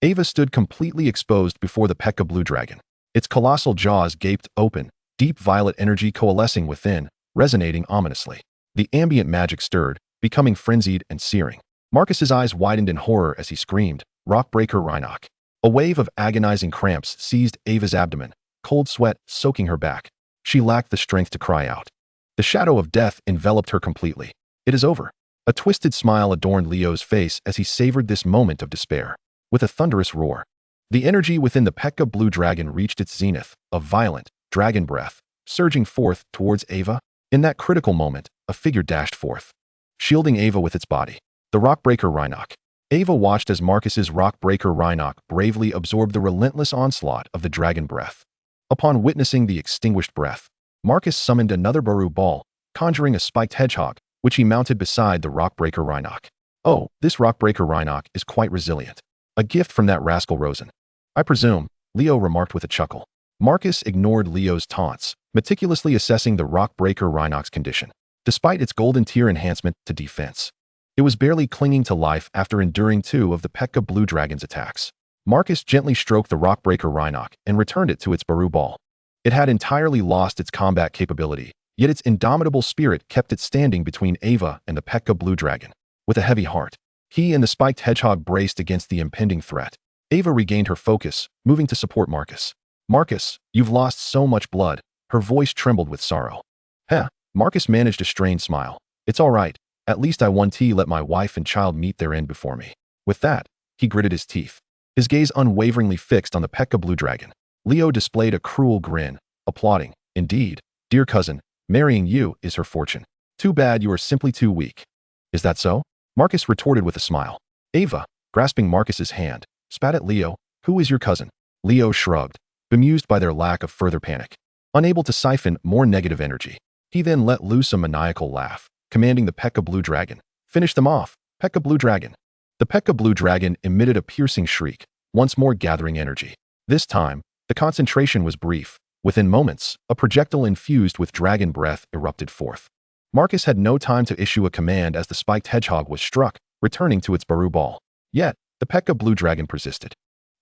Ava stood completely exposed before the Pekka blue dragon. Its colossal jaws gaped open, deep violet energy coalescing within, resonating ominously. The ambient magic stirred, becoming frenzied and searing. Marcus's eyes widened in horror as he screamed, "Rockbreaker Rhinoc." A wave of agonizing cramps seized Ava's abdomen, cold sweat soaking her back. She lacked the strength to cry out. The shadow of death enveloped her completely. "It is over." A twisted smile adorned Leo's face as he savored this moment of despair. With a thunderous roar, the energy within the Pekka blue dragon reached its zenith, a violent, dragon breath, surging forth towards Ava. In that critical moment, a figure dashed forth, shielding Ava with its body. The Rockbreaker Rhinoc. Ava watched as Marcus's Rockbreaker Rhinoc bravely absorbed the relentless onslaught of the dragon breath. Upon witnessing the extinguished breath, Marcus summoned another Baru ball, conjuring a spiked hedgehog, which he mounted beside the Rockbreaker Rhinoc. Oh, this Rockbreaker Rhinoc is quite resilient. A gift from that rascal Rosen, I presume, Leo remarked with a chuckle. Marcus ignored Leo's taunts, meticulously assessing the Rockbreaker Rhinoc's condition. Despite its golden tier enhancement to defense, it was barely clinging to life after enduring 2 of the Pekka Blue Dragon's attacks. Marcus gently stroked the Rockbreaker Rhinoc and returned it to its Baru ball. It had entirely lost its combat capability, yet its indomitable spirit kept it standing between Ava and the Pekka Blue Dragon. With a heavy heart, he and the spiked hedgehog braced against the impending threat. Ava regained her focus, moving to support Marcus. Marcus, you've lost so much blood. Her voice trembled with sorrow. Heh, Marcus managed a strained smile. It's all right. At least I won to let my wife and child meet their end before me. With that, he gritted his teeth, his gaze unwaveringly fixed on the Pekka Blue Dragon. Leo displayed a cruel grin, applauding. Indeed, dear cousin, marrying you is her fortune. Too bad you are simply too weak. Is that so? Marcus retorted with a smile. Ava, grasping Marcus's hand, spat at Leo. Who is your cousin? Leo shrugged, bemused by their lack of further panic. Unable to siphon more negative energy, he then let loose a maniacal laugh, commanding the Pekka Blue Dragon. Finish them off, Pekka Blue Dragon. The Pekka Blue Dragon emitted a piercing shriek, once more gathering energy. This time, the concentration was brief. Within moments, a projectile infused with dragon breath erupted forth. Marcus had no time to issue a command as the spiked hedgehog was struck, returning to its Baru ball. Yet, the Pekka Blue Dragon persisted,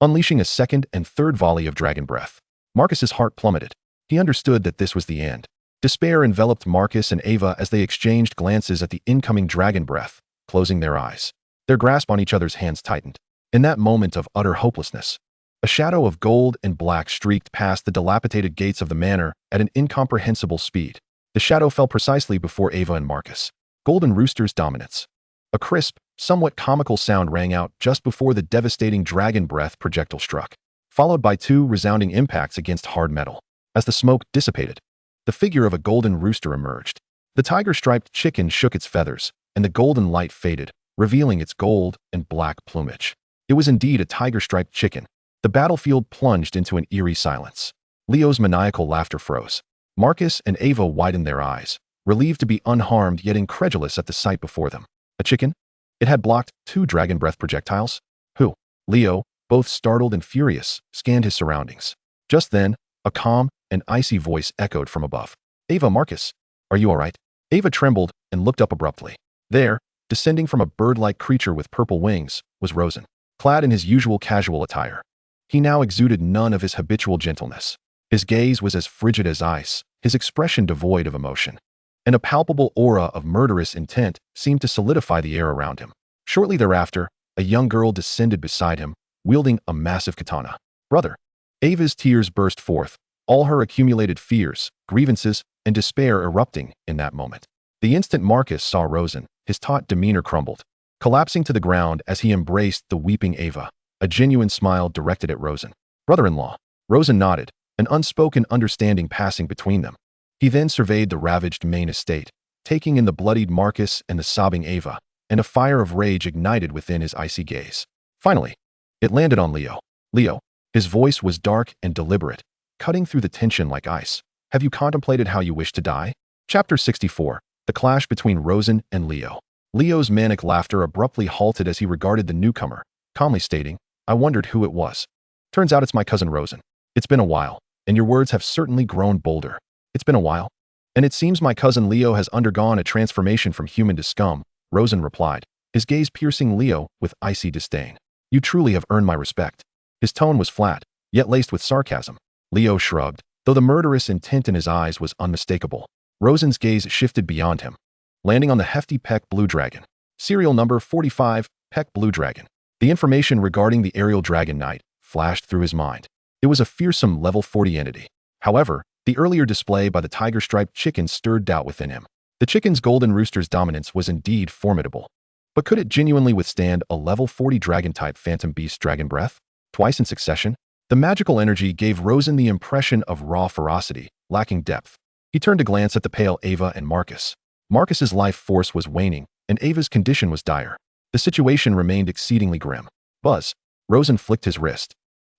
unleashing a second and third volley of dragon breath. Marcus's heart plummeted. He understood that this was the end. Despair enveloped Marcus and Ava as they exchanged glances at the incoming dragon breath, closing their eyes. Their grasp on each other's hands tightened. In that moment of utter hopelessness, a shadow of gold and black streaked past the dilapidated gates of the manor at an incomprehensible speed. The shadow fell precisely before Ava and Marcus. Golden Rooster's dominance. A crisp, somewhat comical sound rang out just before the devastating dragon breath projectile struck, followed by 2 resounding impacts against hard metal. As the smoke dissipated, the figure of a golden rooster emerged. The tiger-striped chicken shook its feathers, and the golden light faded, revealing its gold and black plumage. It was indeed a tiger-striped chicken. The battlefield plunged into an eerie silence. Leo's maniacal laughter froze. Marcus and Ava widened their eyes, relieved to be unharmed yet incredulous at the sight before them. A chicken? It had blocked 2 dragon breath projectiles? Who? Leo, both startled and furious, scanned his surroundings. Just then, a calm and icy voice echoed from above. Ava, Marcus, are you all right? Ava trembled and looked up abruptly. There, descending from a bird-like creature with purple wings, was Rosen, clad in his usual casual attire. He now exuded none of his habitual gentleness. His gaze was as frigid as ice, his expression devoid of emotion, and a palpable aura of murderous intent seemed to solidify the air around him. Shortly thereafter, a young girl descended beside him, wielding a massive katana. Brother! Ava's tears burst forth, all her accumulated fears, grievances, and despair erupting in that moment. The instant Marcus saw Rosen, his taut demeanor crumbled, collapsing to the ground as he embraced the weeping Ava, a genuine smile directed at Rosen. Brother-in-law. Rosen nodded, an unspoken understanding passing between them. He then surveyed the ravaged main estate, taking in the bloodied Marcus and the sobbing Ava, and a fire of rage ignited within his icy gaze. Finally, it landed on Leo. Leo. His voice was dark and deliberate, cutting through the tension like ice. Have you contemplated how you wish to die? Chapter 64. The clash between Rosen and Leo. Leo's manic laughter abruptly halted as he regarded the newcomer, calmly stating, I wondered who it was. Turns out it's my cousin Rosen. It's been a while, and your words have certainly grown bolder. It's been a while. And it seems my cousin Leo has undergone a transformation from human to scum, Rosen replied, his gaze piercing Leo with icy disdain. You truly have earned my respect. His tone was flat, yet laced with sarcasm. Leo shrugged, though the murderous intent in his eyes was unmistakable. Rosen's gaze shifted beyond him, landing on the hefty Pekka Blue Dragon. Serial number 45, Pekka Blue Dragon. The information regarding the aerial dragon knight flashed through his mind. It was a fearsome level 40 entity. However, the earlier display by the tiger-striped chicken stirred doubt within him. The chicken's golden rooster's dominance was indeed formidable. But could it genuinely withstand a level 40 dragon-type phantom beast dragon breath? Twice in succession? The magical energy gave Rosen the impression of raw ferocity, lacking depth. He turned to glance at the pale Ava and Marcus. Marcus's life force was waning, and Ava's condition was dire. The situation remained exceedingly grim. Buzz. Rosen flicked his wrist,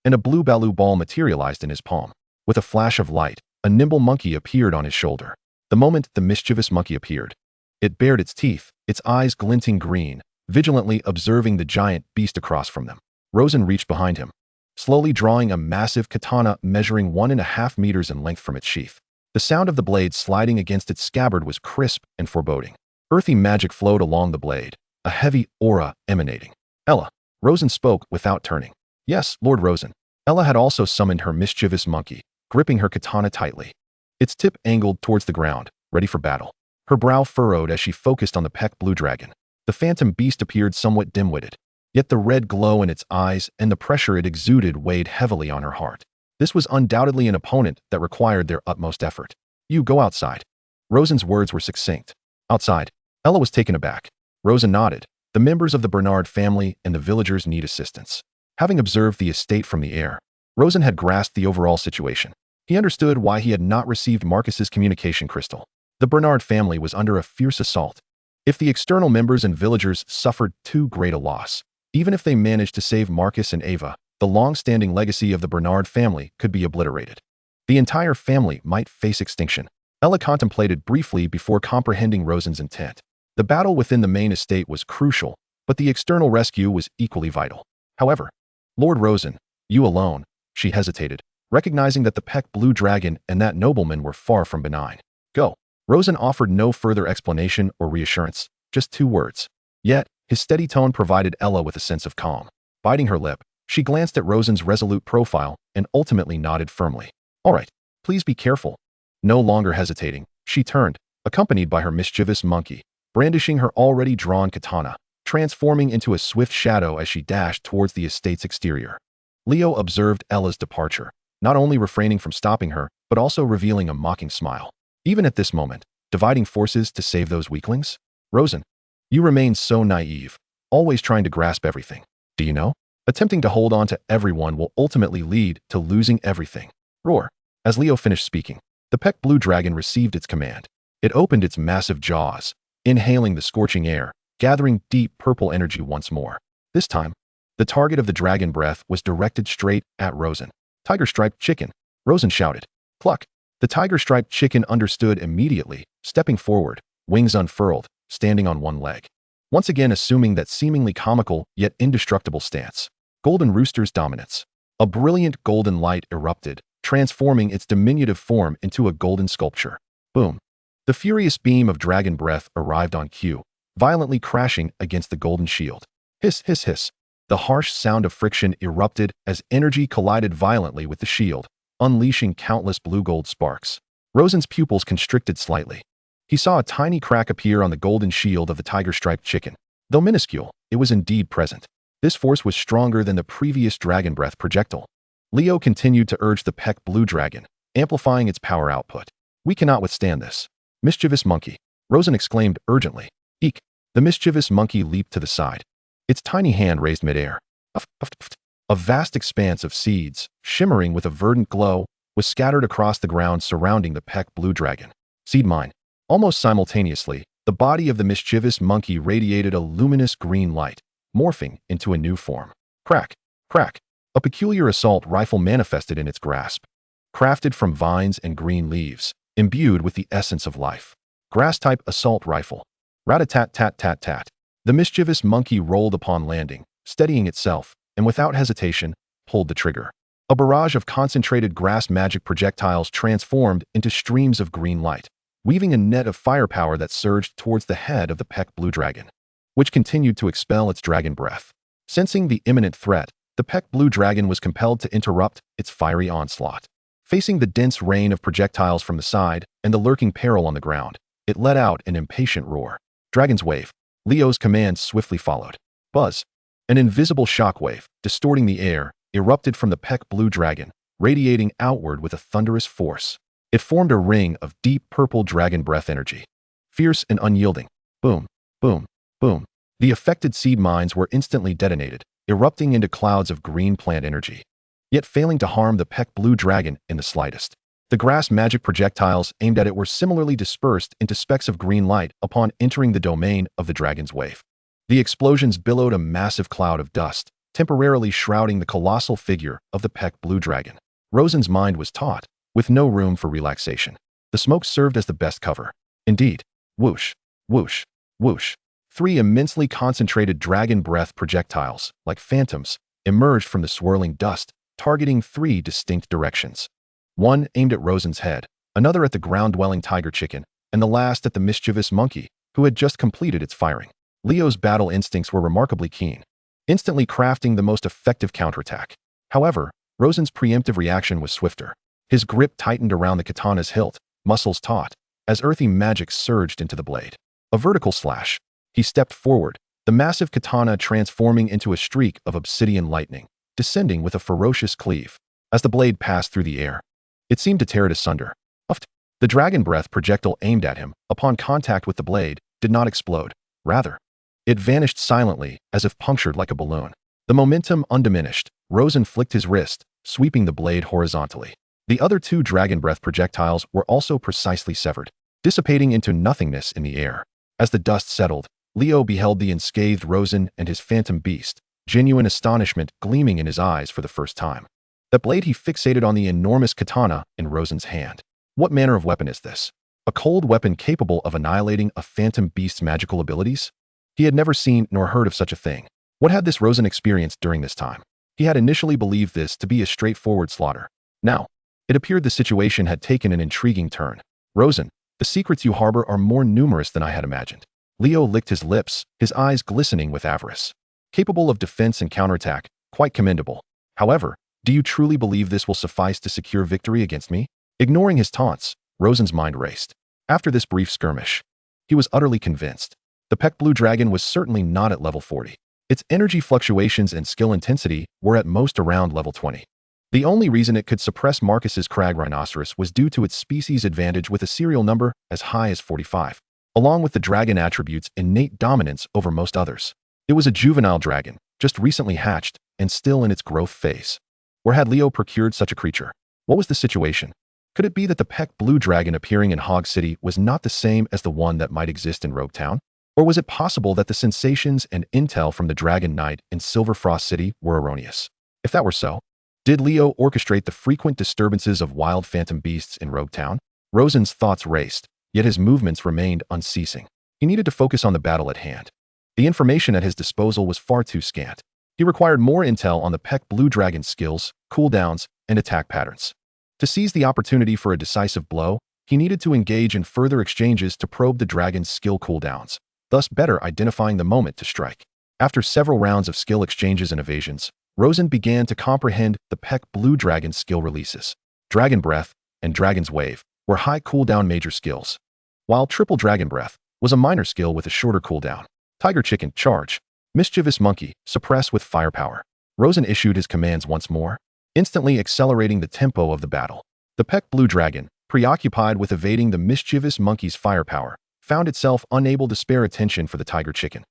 and a blue Balu ball materialized in his palm. With a flash of light, a nimble monkey appeared on his shoulder. The moment the mischievous monkey appeared, it bared its teeth, its eyes glinting green, vigilantly observing the giant beast across from them. Rosen reached behind him, slowly drawing a massive katana measuring 1.5 meters in length from its sheath. The sound of the blade sliding against its scabbard was crisp and foreboding. Earthy magic flowed along the blade, a heavy aura emanating. Ella. Rosen spoke without turning. Yes, Lord Rosen. Ella had also summoned her mischievous monkey, gripping her katana tightly. Its tip angled towards the ground, ready for battle. Her brow furrowed as she focused on the Peck Blue Dragon. The phantom beast appeared somewhat dim-witted, yet the red glow in its eyes and the pressure it exuded weighed heavily on her heart. This was undoubtedly an opponent that required their utmost effort. You go outside. Rosen's words were succinct. Outside. Ella was taken aback. Rosen nodded. The members of the Bernard family and the villagers need assistance. Having observed the estate from the air, Rosen had grasped the overall situation. He understood why he had not received Marcus's communication crystal. The Bernard family was under a fierce assault. If the external members and villagers suffered too great a loss, even if they managed to save Marcus and Ava, the long-standing legacy of the Bernard family could be obliterated. The entire family might face extinction. Ella contemplated briefly before comprehending Rosen's intent. The battle within the main estate was crucial, but the external rescue was equally vital. However, Lord Rosen, you alone, she hesitated, recognizing that the Peck Blue Dragon and that nobleman were far from benign. Go. Rosen offered no further explanation or reassurance, just 2 words. Yet, his steady tone provided Ella with a sense of calm. Biting her lip, she glanced at Rosen's resolute profile and ultimately nodded firmly. All right, please be careful. No longer hesitating, she turned, accompanied by her mischievous monkey, brandishing her already drawn katana, transforming into a swift shadow as she dashed towards the estate's exterior. Leo observed Ella's departure, not only refraining from stopping her, but also revealing a mocking smile. Even at this moment, dividing forces to save those weaklings? Rosen, you remain so naive, always trying to grasp everything. Do you know? Attempting to hold on to everyone will ultimately lead to losing everything. Roar. As Leo finished speaking, the Peck Blue Dragon received its command. It opened its massive jaws, inhaling the scorching air, gathering deep purple energy once more. This time, the target of the dragon breath was directed straight at Rosen. Tiger-striped chicken. Rosen shouted. Cluck. The tiger-striped chicken understood immediately, stepping forward, wings unfurled, standing on one leg. Once again assuming that seemingly comical yet indestructible stance. Golden Rooster's dominance. A brilliant golden light erupted, transforming its diminutive form into a golden sculpture. Boom. The furious beam of dragon breath arrived on cue, violently crashing against the golden shield. Hiss, hiss, hiss. The harsh sound of friction erupted as energy collided violently with the shield, unleashing countless blue-gold sparks. Rosen's pupils constricted slightly. He saw a tiny crack appear on the golden shield of the tiger-striped chicken. Though minuscule, it was indeed present. This force was stronger than the previous dragon breath projectile. Leo continued to urge the Peck Blue Dragon, amplifying its power output. We cannot withstand this. Mischievous monkey. Rosen exclaimed urgently. Eek. The mischievous monkey leaped to the side. Its tiny hand raised midair. A vast expanse of seeds, shimmering with a verdant glow, was scattered across the ground surrounding the Peck Blue Dragon. Seed mine. Almost simultaneously, the body of the mischievous monkey radiated a luminous green light, morphing into a new form. Crack. Crack. A peculiar assault rifle manifested in its grasp. Crafted from vines and green leaves, imbued with the essence of life. Grass-type assault rifle. Rat-a-tat-tat-tat-tat. The mischievous monkey rolled upon landing, steadying itself, and without hesitation, pulled the trigger. A barrage of concentrated grass magic projectiles transformed into streams of green light, weaving a net of firepower that surged towards the head of the Peck Blue Dragon, which continued to expel its dragon breath. Sensing the imminent threat, the Peck Blue Dragon was compelled to interrupt its fiery onslaught. Facing the dense rain of projectiles from the side and the lurking peril on the ground, it let out an impatient roar. Dragon's Wave. Leo's command swiftly followed. Buzz. An invisible shockwave, distorting the air, erupted from the Peck Blue Dragon, radiating outward with a thunderous force. It formed a ring of deep purple dragon breath energy. Fierce and unyielding. Boom, boom, boom. The affected seed mines were instantly detonated, erupting into clouds of green plant energy. yet failing to harm the Peck Blue Dragon in the slightest. The grass magic projectiles aimed at it were similarly dispersed into specks of green light upon entering the domain of the dragon's wave. The explosions billowed a massive cloud of dust, temporarily shrouding the colossal figure of the Peck Blue Dragon. Rosen's mind was taut, with no room for relaxation. The smoke served as the best cover. Indeed, whoosh, whoosh, whoosh. 3 immensely concentrated dragon breath projectiles, like phantoms, emerged from the swirling dust, targeting 3 distinct directions. One aimed at Rosen's head, another at the ground-dwelling tiger chicken, and the last at the mischievous monkey, who had just completed its firing. Leo's battle instincts were remarkably keen, instantly crafting the most effective counterattack. However, Rosen's preemptive reaction was swifter. His grip tightened around the katana's hilt, muscles taut, as earthy magic surged into the blade. A vertical slash. He stepped forward, the massive katana transforming into a streak of obsidian lightning, descending with a ferocious cleave. As the blade passed through the air, it seemed to tear it asunder. Uft. The dragon breath projectile aimed at him, upon contact with the blade, did not explode. Rather, it vanished silently, as if punctured like a balloon. The momentum undiminished, Rosen flicked his wrist, sweeping the blade horizontally. The other 2 dragon breath projectiles were also precisely severed, dissipating into nothingness in the air. As the dust settled, Leo beheld the unscathed Rosen and his phantom beast, genuine astonishment gleaming in his eyes for the first time. The blade he fixated on the enormous katana in Rosen's hand. What manner of weapon is this? A cold weapon capable of annihilating a phantom beast's magical abilities? He had never seen nor heard of such a thing. What had this Rosen experienced during this time? He had initially believed this to be a straightforward slaughter. Now, it appeared the situation had taken an intriguing turn. Rosen, the secrets you harbor are more numerous than I had imagined. Leo licked his lips, his eyes glistening with avarice. Capable of defense and counterattack, quite commendable. However, do you truly believe this will suffice to secure victory against me? Ignoring his taunts, Rosen's mind raced. After this brief skirmish, he was utterly convinced. The Peck Blue Dragon was certainly not at level 40. Its energy fluctuations and skill intensity were at most around level 20. The only reason it could suppress Marcus's crag rhinoceros was due to its species advantage with a serial number as high as 45, along with the dragon attribute's innate dominance over most others. It was a juvenile dragon, just recently hatched and still in its growth phase. Where had Leo procured such a creature? What was the situation? Could it be that the Peck Blue Dragon appearing in Hog City was not the same as the one that might exist in Rogue Town? Or was it possible that the sensations and intel from the Dragon Knight in Silver Frost City were erroneous? If that were so, did Leo orchestrate the frequent disturbances of wild phantom beasts in Rogue Town? Rosen's thoughts raced, yet his movements remained unceasing. He needed to focus on the battle at hand. The information at his disposal was far too scant. He required more intel on the Peck Blue Dragon's skills, cooldowns, and attack patterns. To seize the opportunity for a decisive blow, he needed to engage in further exchanges to probe the dragon's skill cooldowns, thus better identifying the moment to strike. After several rounds of skill exchanges and evasions, Rosen began to comprehend the Peck Blue Dragon's skill releases. Dragon Breath and Dragon's Wave were high cooldown major skills, while Triple Dragon Breath was a minor skill with a shorter cooldown. Tiger Chicken, Charge. Mischievous Monkey, Suppress with Firepower. Rosen issued his commands once more, instantly accelerating the tempo of the battle. The Peck Blue Dragon, preoccupied with evading the mischievous monkey's firepower, found itself unable to spare attention for the Tiger Chicken.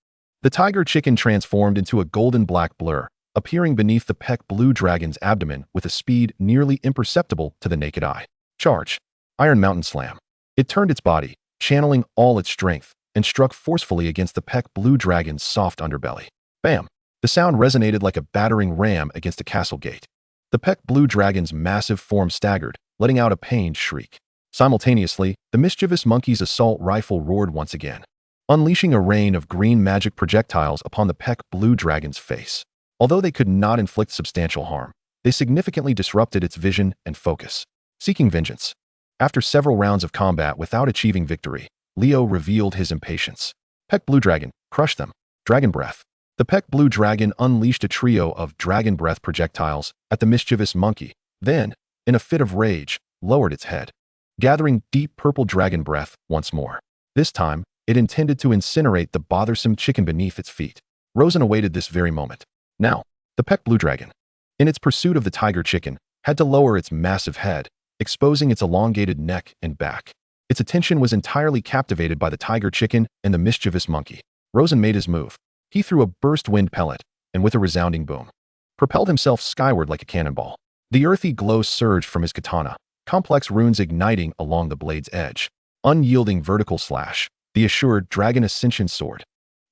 The Tiger Chicken transformed into a golden-black blur, appearing beneath the Peck Blue Dragon's abdomen with a speed nearly imperceptible to the naked eye. Charge. Iron Mountain Slam. It turned its body, channeling all its strength, and struck forcefully against the Peck Blue Dragon's soft underbelly. Bam! The sound resonated like a battering ram against a castle gate. The Peck Blue Dragon's massive form staggered, letting out a pained shriek. Simultaneously, the mischievous monkey's assault rifle roared once again, unleashing a rain of green magic projectiles upon the Peck Blue Dragon's face. Although they could not inflict substantial harm, they significantly disrupted its vision and focus. Seeking vengeance. After several rounds of combat without achieving victory, Leo revealed his impatience. Peck Blue Dragon, crush them. Dragon Breath. The Peck Blue Dragon unleashed a trio of Dragon Breath projectiles at the mischievous monkey, then, in a fit of rage, lowered its head, gathering deep purple Dragon Breath once more. This time, it intended to incinerate the bothersome chicken beneath its feet. Rosen awaited this very moment. Now, the Peck Blue Dragon, in its pursuit of the Tiger Chicken, had to lower its massive head, exposing its elongated neck and back. Its attention was entirely captivated by the Tiger Chicken and the mischievous monkey. Rosen made his move. He threw a burst wind pellet, and with a resounding boom, propelled himself skyward like a cannonball. The earthy glow surged from his katana, complex runes igniting along the blade's edge. Unyielding vertical slash, the assured dragon ascension sword.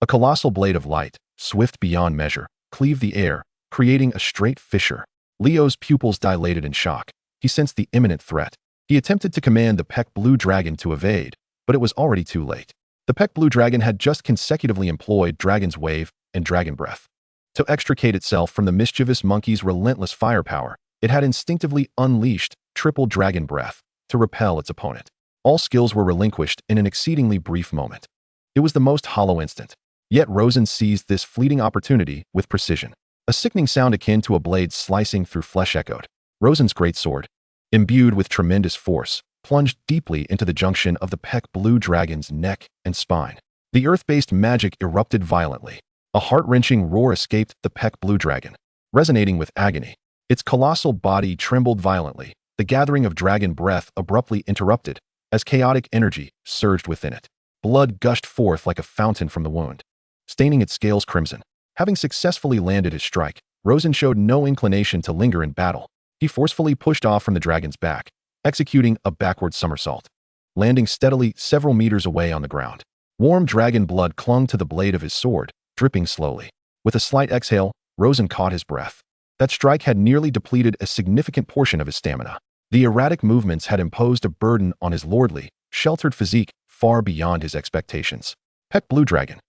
A colossal blade of light, swift beyond measure, cleaved the air, creating a straight fissure. Leo's pupils dilated in shock. He sensed the imminent threat. He attempted to command the Peck Blue Dragon to evade, but it was already too late. The Peck Blue Dragon had just consecutively employed Dragon's Wave and Dragon Breath. To extricate itself from the mischievous monkey's relentless firepower, it had instinctively unleashed Triple Dragon Breath to repel its opponent. All skills were relinquished in an exceedingly brief moment. It was the most hollow instant. Yet Rosen seized this fleeting opportunity with precision. A sickening sound akin to a blade slicing through flesh echoed. Rosen's greatsword, imbued with tremendous force, plunged deeply into the junction of the Peck Blue Dragon's neck and spine. The earth-based magic erupted violently. A heart-wrenching roar escaped the Peck Blue Dragon, resonating with agony. Its colossal body trembled violently. The gathering of dragon breath abruptly interrupted as chaotic energy surged within it. Blood gushed forth like a fountain from the wound, staining its scales crimson. Having successfully landed his strike, Rosen showed no inclination to linger in battle. He forcefully pushed off from the dragon's back, executing a backward somersault, landing steadily several meters away on the ground. Warm dragon blood clung to the blade of his sword, dripping slowly. With a slight exhale, Rosen caught his breath. That strike had nearly depleted a significant portion of his stamina. The erratic movements had imposed a burden on his lordly, sheltered physique far beyond his expectations. Peck Blue Dragon.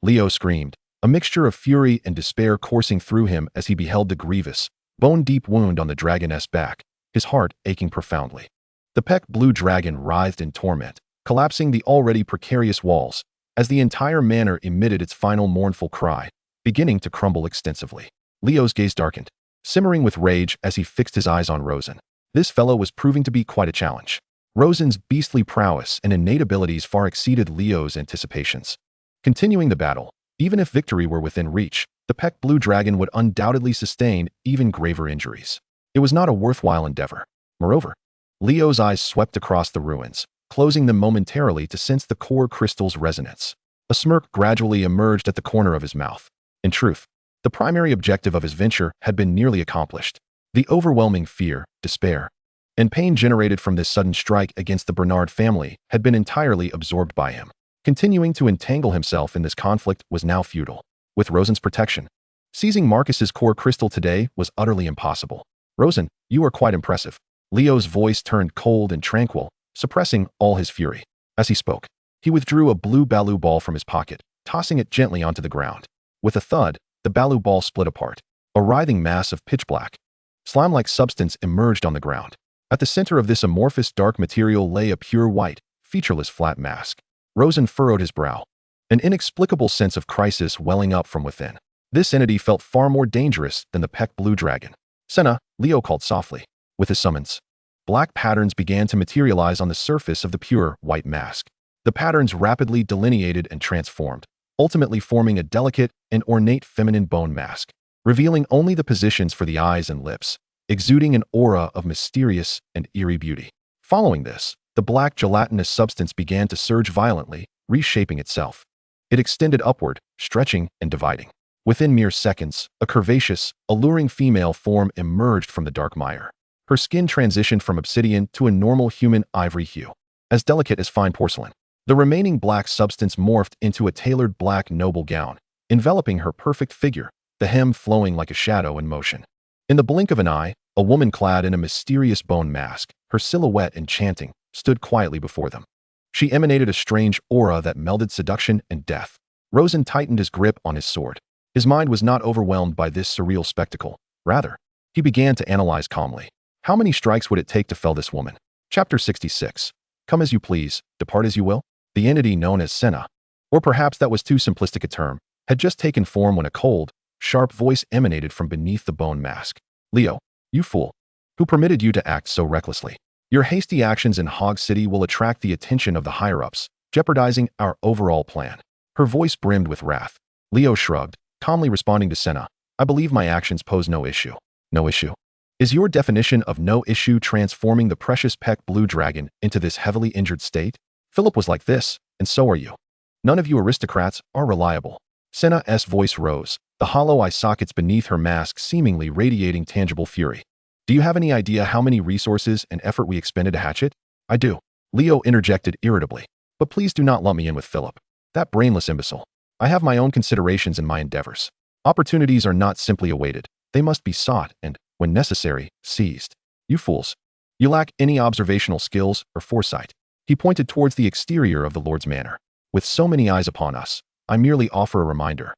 Leo screamed, a mixture of fury and despair coursing through him as he beheld the grievous, bone-deep wound on the dragoness back, his heart aching profoundly. The Peck Blue Dragon writhed in torment, collapsing the already precarious walls, as the entire manor emitted its final mournful cry, beginning to crumble extensively. Leo's gaze darkened, simmering with rage as he fixed his eyes on Rosen. This fellow was proving to be quite a challenge. Rosen's beastly prowess and innate abilities far exceeded Leo's anticipations. Continuing the battle, even if victory were within reach, the Peck Blue Dragon would undoubtedly sustain even graver injuries. It was not a worthwhile endeavor. Moreover, Leo's eyes swept across the ruins, closing them momentarily to sense the core crystal's resonance. A smirk gradually emerged at the corner of his mouth. In truth, the primary objective of his venture had been nearly accomplished. The overwhelming fear, despair, and pain generated from this sudden strike against the Bernard family had been entirely absorbed by him. Continuing to entangle himself in this conflict was now futile. With Rosen's protection, seizing Marcus's core crystal today was utterly impossible. Rosen, you are quite impressive. Leo's voice turned cold and tranquil, suppressing all his fury. As he spoke, he withdrew a blue Balu ball from his pocket, tossing it gently onto the ground. With a thud, the Balu ball split apart. A writhing mass of pitch-black, slime-like substance emerged on the ground. At the center of this amorphous dark material lay a pure white, featureless flat mask. Rosen furrowed his brow, an inexplicable sense of crisis welling up from within. This entity felt far more dangerous than the Peck Blue Dragon. Senna, Leo called softly. With his summons, black patterns began to materialize on the surface of the pure, white mask. The patterns rapidly delineated and transformed, ultimately forming a delicate and ornate feminine bone mask, revealing only the positions for the eyes and lips, exuding an aura of mysterious and eerie beauty. Following this, the black gelatinous substance began to surge violently, reshaping itself. It extended upward, stretching and dividing. Within mere seconds, a curvaceous, alluring female form emerged from the dark mire. Her skin transitioned from obsidian to a normal human ivory hue, as delicate as fine porcelain. The remaining black substance morphed into a tailored black noble gown, enveloping her perfect figure, the hem flowing like a shadow in motion. In the blink of an eye, a woman clad in a mysterious bone mask, her silhouette enchanting, stood quietly before them. She emanated a strange aura that melded seduction and death. Rosen tightened his grip on his sword. His mind was not overwhelmed by this surreal spectacle. Rather, he began to analyze calmly. How many strikes would it take to fell this woman? Chapter 66. Come as you please, depart as you will. The entity known as Senna, or perhaps that was too simplistic a term, had just taken form when a cold, sharp voice emanated from beneath the bone mask. Leo, you fool. Who permitted you to act so recklessly? Your hasty actions in Hog City will attract the attention of the higher-ups, jeopardizing our overall plan. Her voice brimmed with wrath. Leo shrugged, calmly responding to Senna. I believe my actions pose no issue. No issue? Is your definition of no issue transforming the precious Peck Blue Dragon into this heavily injured state? Philip was like this, and so are you. None of you aristocrats are reliable. Senna's voice rose, the hollow eye sockets beneath her mask seemingly radiating tangible fury. Do you have any idea how many resources and effort we expended to hatch it? I do. Leo interjected irritably. But please do not lump me in with Philip. That brainless imbecile. I have my own considerations in my endeavors. Opportunities are not simply awaited. They must be sought and, when necessary, seized. You fools. You lack any observational skills or foresight. He pointed towards the exterior of the Lord's manor. With so many eyes upon us, I merely offer a reminder.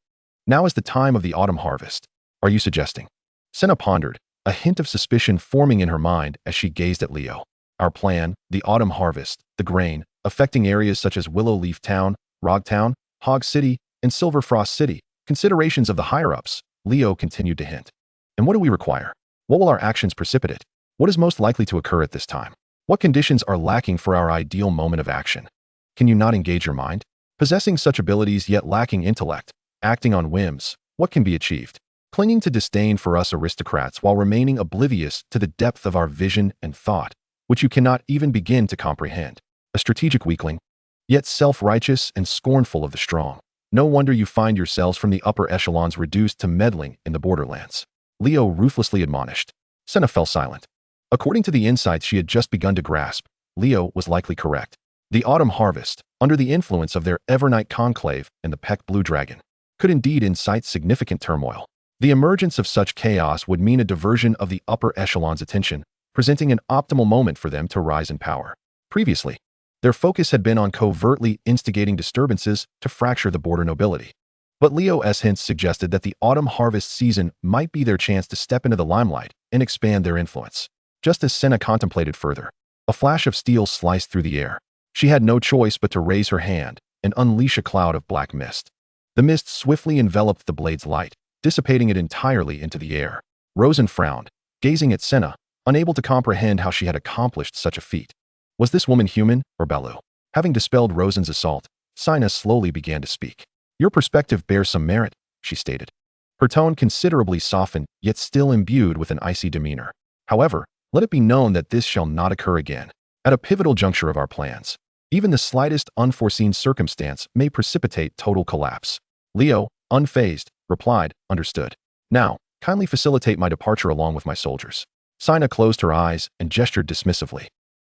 Now is the time of the autumn harvest. Are you suggesting? Senna pondered, a hint of suspicion forming in her mind as she gazed at Leo. Our plan, the autumn harvest, the grain, affecting areas such as Willow Leaf Town, Rog Town, Hog City, and Silver Frost City, considerations of the higher-ups, Leo continued to hint. And what do we require? What will our actions precipitate? What is most likely to occur at this time? What conditions are lacking for our ideal moment of action? Can you not engage your mind? Possessing such abilities yet lacking intellect, acting on whims, what can be achieved? Clinging to disdain for us aristocrats while remaining oblivious to the depth of our vision and thought, which you cannot even begin to comprehend. A strategic weakling, yet self-righteous and scornful of the strong. No wonder you find yourselves from the upper echelons reduced to meddling in the borderlands. Leo ruthlessly admonished. Senna fell silent. According to the insights she had just begun to grasp, Leo was likely correct. The autumn harvest, under the influence of their Evernight conclave and the Peck Blue Dragon, could indeed incite significant turmoil. The emergence of such chaos would mean a diversion of the upper echelon's attention, presenting an optimal moment for them to rise in power. Previously, their focus had been on covertly instigating disturbances to fracture the border nobility. But Leo's hints suggested that the autumn harvest season might be their chance to step into the limelight and expand their influence. Just as Senna contemplated further, a flash of steel sliced through the air. She had no choice but to raise her hand and unleash a cloud of black mist. The mist swiftly enveloped the blade's light, dissipating it entirely into the air. Rosen frowned, gazing at Senna, unable to comprehend how she had accomplished such a feat. Was this woman human or Balu? Having dispelled Rosen's assault, Senna slowly began to speak. Your perspective bears some merit, she stated. Her tone considerably softened, yet still imbued with an icy demeanor. However, let it be known that this shall not occur again. At a pivotal juncture of our plans, even the slightest unforeseen circumstance may precipitate total collapse. Leo, unfazed, replied, understood. Now, kindly facilitate my departure along with my soldiers. Senna closed her eyes and gestured dismissively.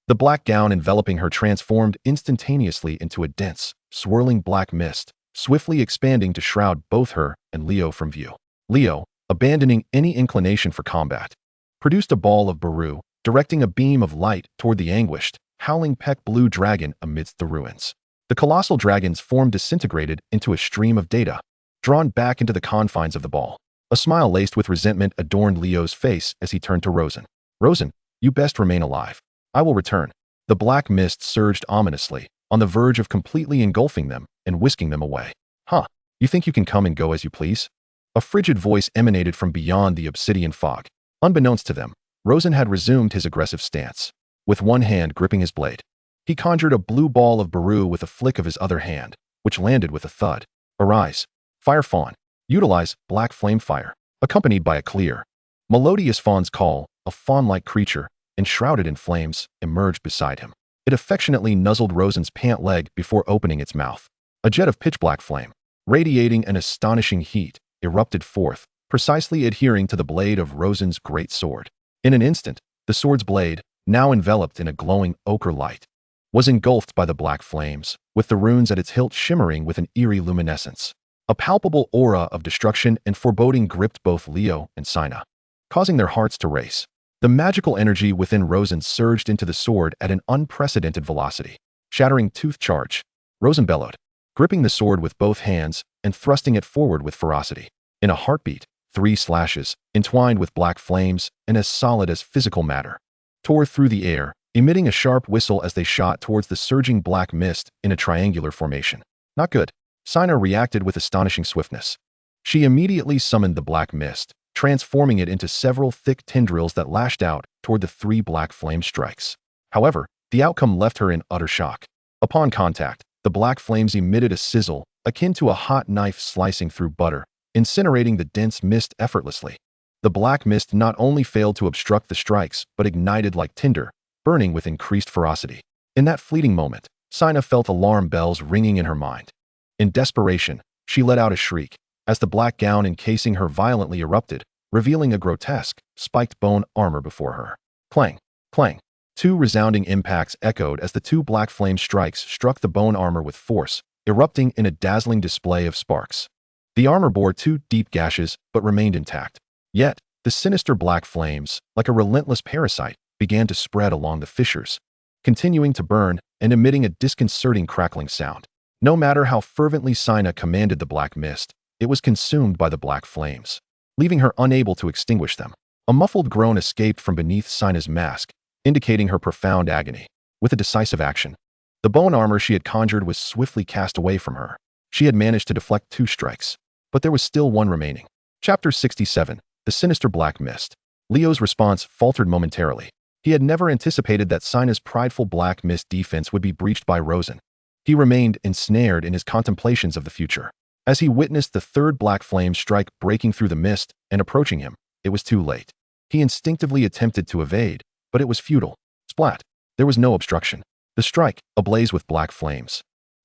The black gown enveloping her transformed instantaneously into a dense, swirling black mist, swiftly expanding to shroud both her and Leo from view. Leo, abandoning any inclination for combat, produced a ball of Baru, directing a beam of light toward the anguished, howling Peck Blue Dragon amidst the ruins. The colossal dragon's form disintegrated into a stream of data, drawn back into the confines of the ball. A smile laced with resentment adorned Leo's face as he turned to Rosen. Rosen, you best remain alive. I will return. The black mist surged ominously, on the verge of completely engulfing them and whisking them away. Huh, you think you can come and go as you please? A frigid voice emanated from beyond the obsidian fog. Unbeknownst to them, Rosen had resumed his aggressive stance. With one hand gripping his blade, he conjured a blue ball of Baru with a flick of his other hand, which landed with a thud. Arise, Fire Fawn. Utilize Black Flame Fire, accompanied by a clear, melodious fawn's call. A fawn-like creature, enshrouded in flames, emerged beside him. It affectionately nuzzled Rosen's pant leg before opening its mouth. A jet of pitch-black flame, radiating an astonishing heat, erupted forth, precisely adhering to the blade of Rosen's great sword. In an instant, the sword's blade, now enveloped in a glowing ochre light, was engulfed by the black flames, with the runes at its hilt shimmering with an eerie luminescence. A palpable aura of destruction and foreboding gripped both Leo and Senna, causing their hearts to race. The magical energy within Rosen surged into the sword at an unprecedented velocity. Shattering tooth charge, Rosen bellowed, gripping the sword with both hands and thrusting it forward with ferocity. In a heartbeat, 3 slashes, entwined with black flames and as solid as physical matter, tore through the air, emitting a sharp whistle as they shot towards the surging black mist in a triangular formation. Not good. Senna reacted with astonishing swiftness. She immediately summoned the black mist, transforming it into several thick tendrils that lashed out toward the 3 black flame strikes. However, the outcome left her in utter shock. Upon contact, the black flames emitted a sizzle akin to a hot knife slicing through butter, incinerating the dense mist effortlessly. The black mist not only failed to obstruct the strikes, but ignited like tinder, burning with increased ferocity. In that fleeting moment, Senna felt alarm bells ringing in her mind. In desperation, she let out a shriek, as the black gown encasing her violently erupted, revealing a grotesque, spiked bone armor before her. Clang, clang. Two resounding impacts echoed as the two black flame strikes struck the bone armor with force, erupting in a dazzling display of sparks. The armor bore two deep gashes but remained intact. Yet, the sinister black flames, like a relentless parasite, began to spread along the fissures, continuing to burn and emitting a disconcerting crackling sound. No matter how fervently Sina commanded the black mist, it was consumed by the black flames, leaving her unable to extinguish them. A muffled groan escaped from beneath Sina's mask, indicating her profound agony. With a decisive action, the bone armor she had conjured was swiftly cast away from her. She had managed to deflect 2 strikes, but there was still one remaining. Chapter 67. The Sinister Black Mist. Leo's response faltered momentarily. He had never anticipated that Sina's prideful black mist defense would be breached by Rosen. He remained ensnared in his contemplations of the future. As he witnessed the third black flame strike breaking through the mist and approaching him, it was too late. He instinctively attempted to evade, but it was futile. Splat! There was no obstruction. The strike, ablaze with black flames,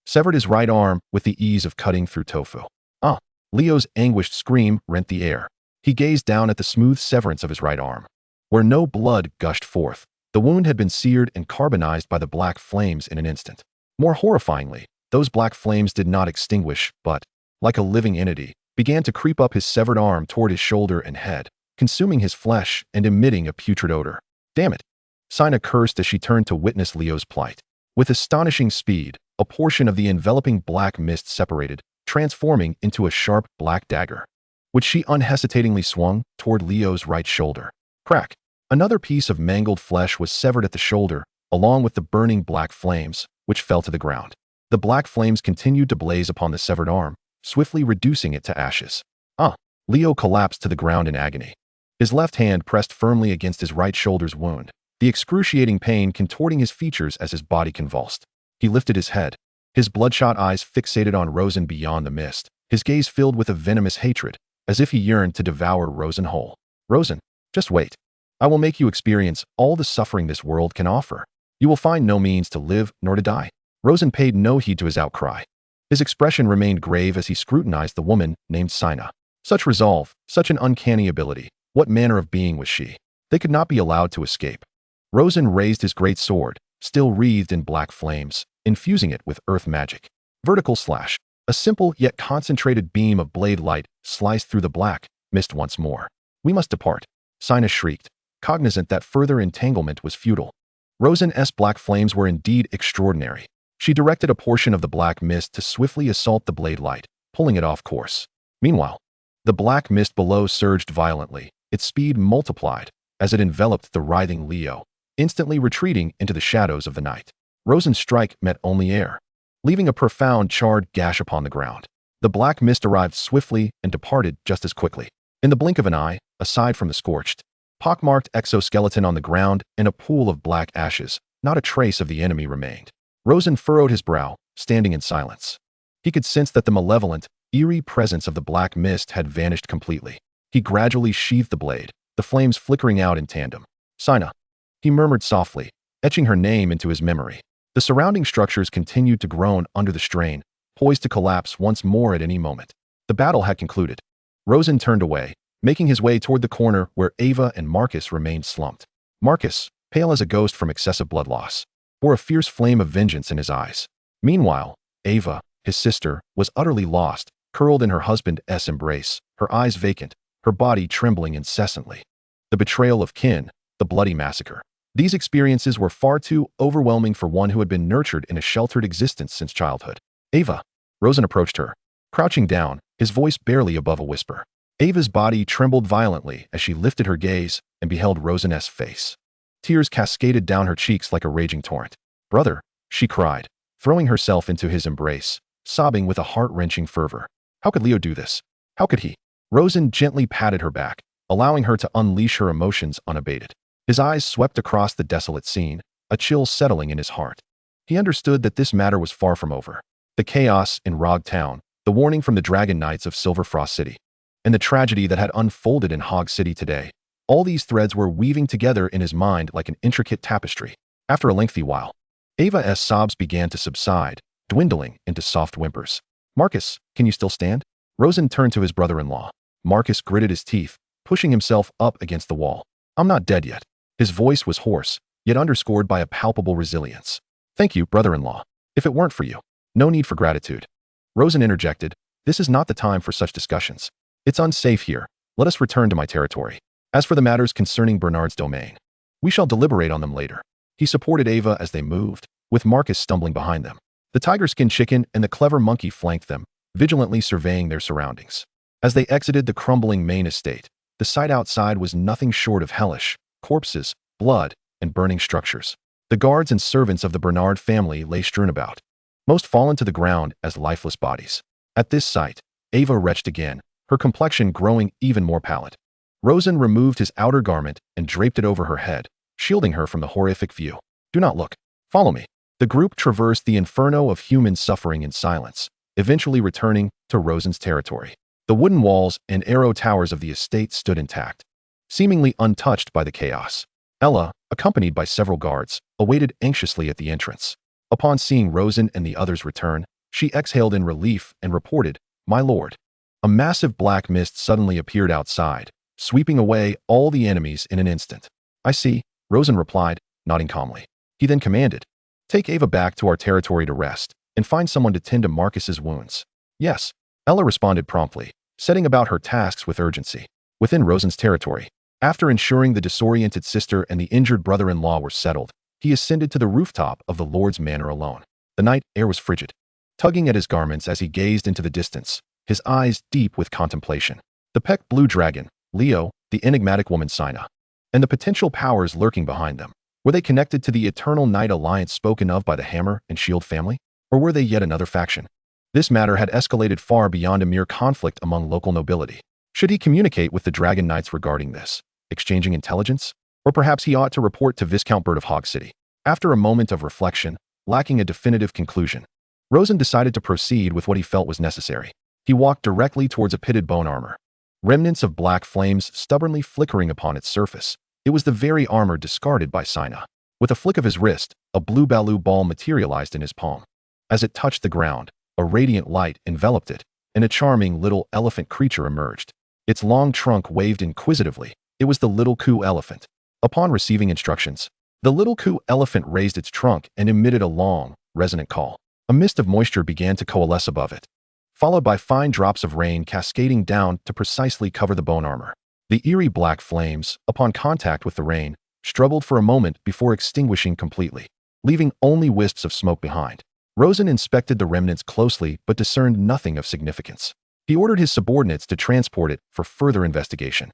severed his right arm with the ease of cutting through tofu. Ah! Leo's anguished scream rent the air. He gazed down at the smooth severance of his right arm, where no blood gushed forth. The wound had been seared and carbonized by the black flames in an instant. More horrifyingly, those black flames did not extinguish, but, like a living entity, began to creep up his severed arm toward his shoulder and head, consuming his flesh and emitting a putrid odor. Damn it! Sina cursed as she turned to witness Leo's plight. With astonishing speed, a portion of the enveloping black mist separated, transforming into a sharp black dagger, which she unhesitatingly swung toward Leo's right shoulder. Crack! Another piece of mangled flesh was severed at the shoulder, along with the burning black flames, which fell to the ground. The black flames continued to blaze upon the severed arm, swiftly reducing it to ashes. Ah! Leo collapsed to the ground in agony. His left hand pressed firmly against his right shoulder's wound, the excruciating pain contorting his features as his body convulsed. He lifted his head, his bloodshot eyes fixated on Rosen beyond the mist, his gaze filled with a venomous hatred, as if he yearned to devour Rosen whole. Rosen, just wait. I will make you experience all the suffering this world can offer. You will find no means to live nor to die. Rosen paid no heed to his outcry. His expression remained grave as he scrutinized the woman named Sina. Such resolve, such an uncanny ability. What manner of being was she? They could not be allowed to escape. Rosen raised his great sword, still wreathed in black flames, infusing it with earth magic. Vertical slash. A simple yet concentrated beam of blade light sliced through the black mist once more. We must depart. Sina shrieked, cognizant that further entanglement was futile. Rosen's black flames were indeed extraordinary. She directed a portion of the black mist to swiftly assault the blade light, pulling it off course. Meanwhile, the black mist below surged violently, its speed multiplied as it enveloped the writhing Leo, instantly retreating into the shadows of the night. Rosen's strike met only air, leaving a profound charred gash upon the ground. The black mist arrived swiftly and departed just as quickly. In the blink of an eye, aside from the scorched, pockmarked exoskeleton on the ground and a pool of black ashes, not a trace of the enemy remained. Rosen furrowed his brow, standing in silence. He could sense that the malevolent, eerie presence of the black mist had vanished completely. He gradually sheathed the blade, the flames flickering out in tandem. Sina, he murmured softly, etching her name into his memory. The surrounding structures continued to groan under the strain, poised to collapse once more at any moment. The battle had concluded. Rosen turned away, making his way toward the corner where Ava and Marcus remained slumped. Marcus, pale as a ghost from excessive blood loss, bore a fierce flame of vengeance in his eyes. Meanwhile, Ava, his sister, was utterly lost, curled in her husband's embrace, her eyes vacant, her body trembling incessantly. The betrayal of kin, the bloody massacre. These experiences were far too overwhelming for one who had been nurtured in a sheltered existence since childhood. Ava. Rosen approached her, crouching down, his voice barely above a whisper. Ava's body trembled violently as she lifted her gaze and beheld Rosen's face. Tears cascaded down her cheeks like a raging torrent. Brother, she cried, throwing herself into his embrace, sobbing with a heart-wrenching fervor. How could Leo do this? How could he? Rosen gently patted her back, allowing her to unleash her emotions unabated. His eyes swept across the desolate scene, a chill settling in his heart. He understood that this matter was far from over. The chaos in Rog Town, the warning from the Dragon Knights of Silverfrost City, and the tragedy that had unfolded in Hog City today, all these threads were weaving together in his mind like an intricate tapestry. After a lengthy while, Ava's sobs began to subside, dwindling into soft whimpers. Marcus, can you still stand? Rosen turned to his brother-in-law. Marcus gritted his teeth, pushing himself up against the wall. I'm not dead yet. His voice was hoarse, yet underscored by a palpable resilience. Thank you, brother-in-law. If it weren't for you, no need for gratitude. Rosen interjected, this is not the time for such discussions. It's unsafe here. Let us return to my territory. As for the matters concerning Bernard's domain, we shall deliberate on them later. He supported Ava as they moved, with Marcus stumbling behind them. The tiger-skinned chicken and the clever monkey flanked them, vigilantly surveying their surroundings. As they exited the crumbling main estate, the sight outside was nothing short of hellish: corpses, blood, and burning structures. The guards and servants of the Bernard family lay strewn about, most fallen to the ground as lifeless bodies. At this sight, Ava retched again, her complexion growing even more pallid. Rosen removed his outer garment and draped it over her head, shielding her from the horrific view. Do not look. Follow me. The group traversed the inferno of human suffering in silence, eventually returning to Rosen's territory. The wooden walls and arrow towers of the estate stood intact, seemingly untouched by the chaos. Ella, accompanied by several guards, awaited anxiously at the entrance. Upon seeing Rosen and the others return, she exhaled in relief and reported, "My lord." A massive black mist suddenly appeared outside, sweeping away all the enemies in an instant. "I see," Rosen replied, nodding calmly. He then commanded, "Take Ava back to our territory to rest, and find someone to tend to Marcus's wounds." "Yes," Ella responded promptly, setting about her tasks with urgency. Within Rosen's territory, after ensuring the disoriented sister and the injured brother-in-law were settled, he ascended to the rooftop of the Lord's manor alone. The night air was frigid, tugging at his garments as he gazed into the distance, his eyes deep with contemplation. The Peck Blue Dragon, Leo, the enigmatic woman Sina, and the potential powers lurking behind them. Were they connected to the Eternal Night Alliance spoken of by the Hammer and Shield family? Or were they yet another faction? This matter had escalated far beyond a mere conflict among local nobility. Should he communicate with the Dragon Knights regarding this, exchanging intelligence? Or perhaps he ought to report to Viscount Bird of Hog City. After a moment of reflection, lacking a definitive conclusion, Rosen decided to proceed with what he felt was necessary. He walked directly towards a pitted bone armor, remnants of black flames stubbornly flickering upon its surface. It was the very armor discarded by Sina. With a flick of his wrist, a blue Balu ball materialized in his palm. As it touched the ground, a radiant light enveloped it, and a charming little elephant creature emerged. Its long trunk waved inquisitively. It was the little Ku elephant. Upon receiving instructions, the little Ku elephant raised its trunk and emitted a long, resonant call. A mist of moisture began to coalesce above it, followed by fine drops of rain cascading down to precisely cover the bone armor. The eerie black flames, upon contact with the rain, struggled for a moment before extinguishing completely, leaving only wisps of smoke behind. Rosen inspected the remnants closely but discerned nothing of significance. He ordered his subordinates to transport it for further investigation.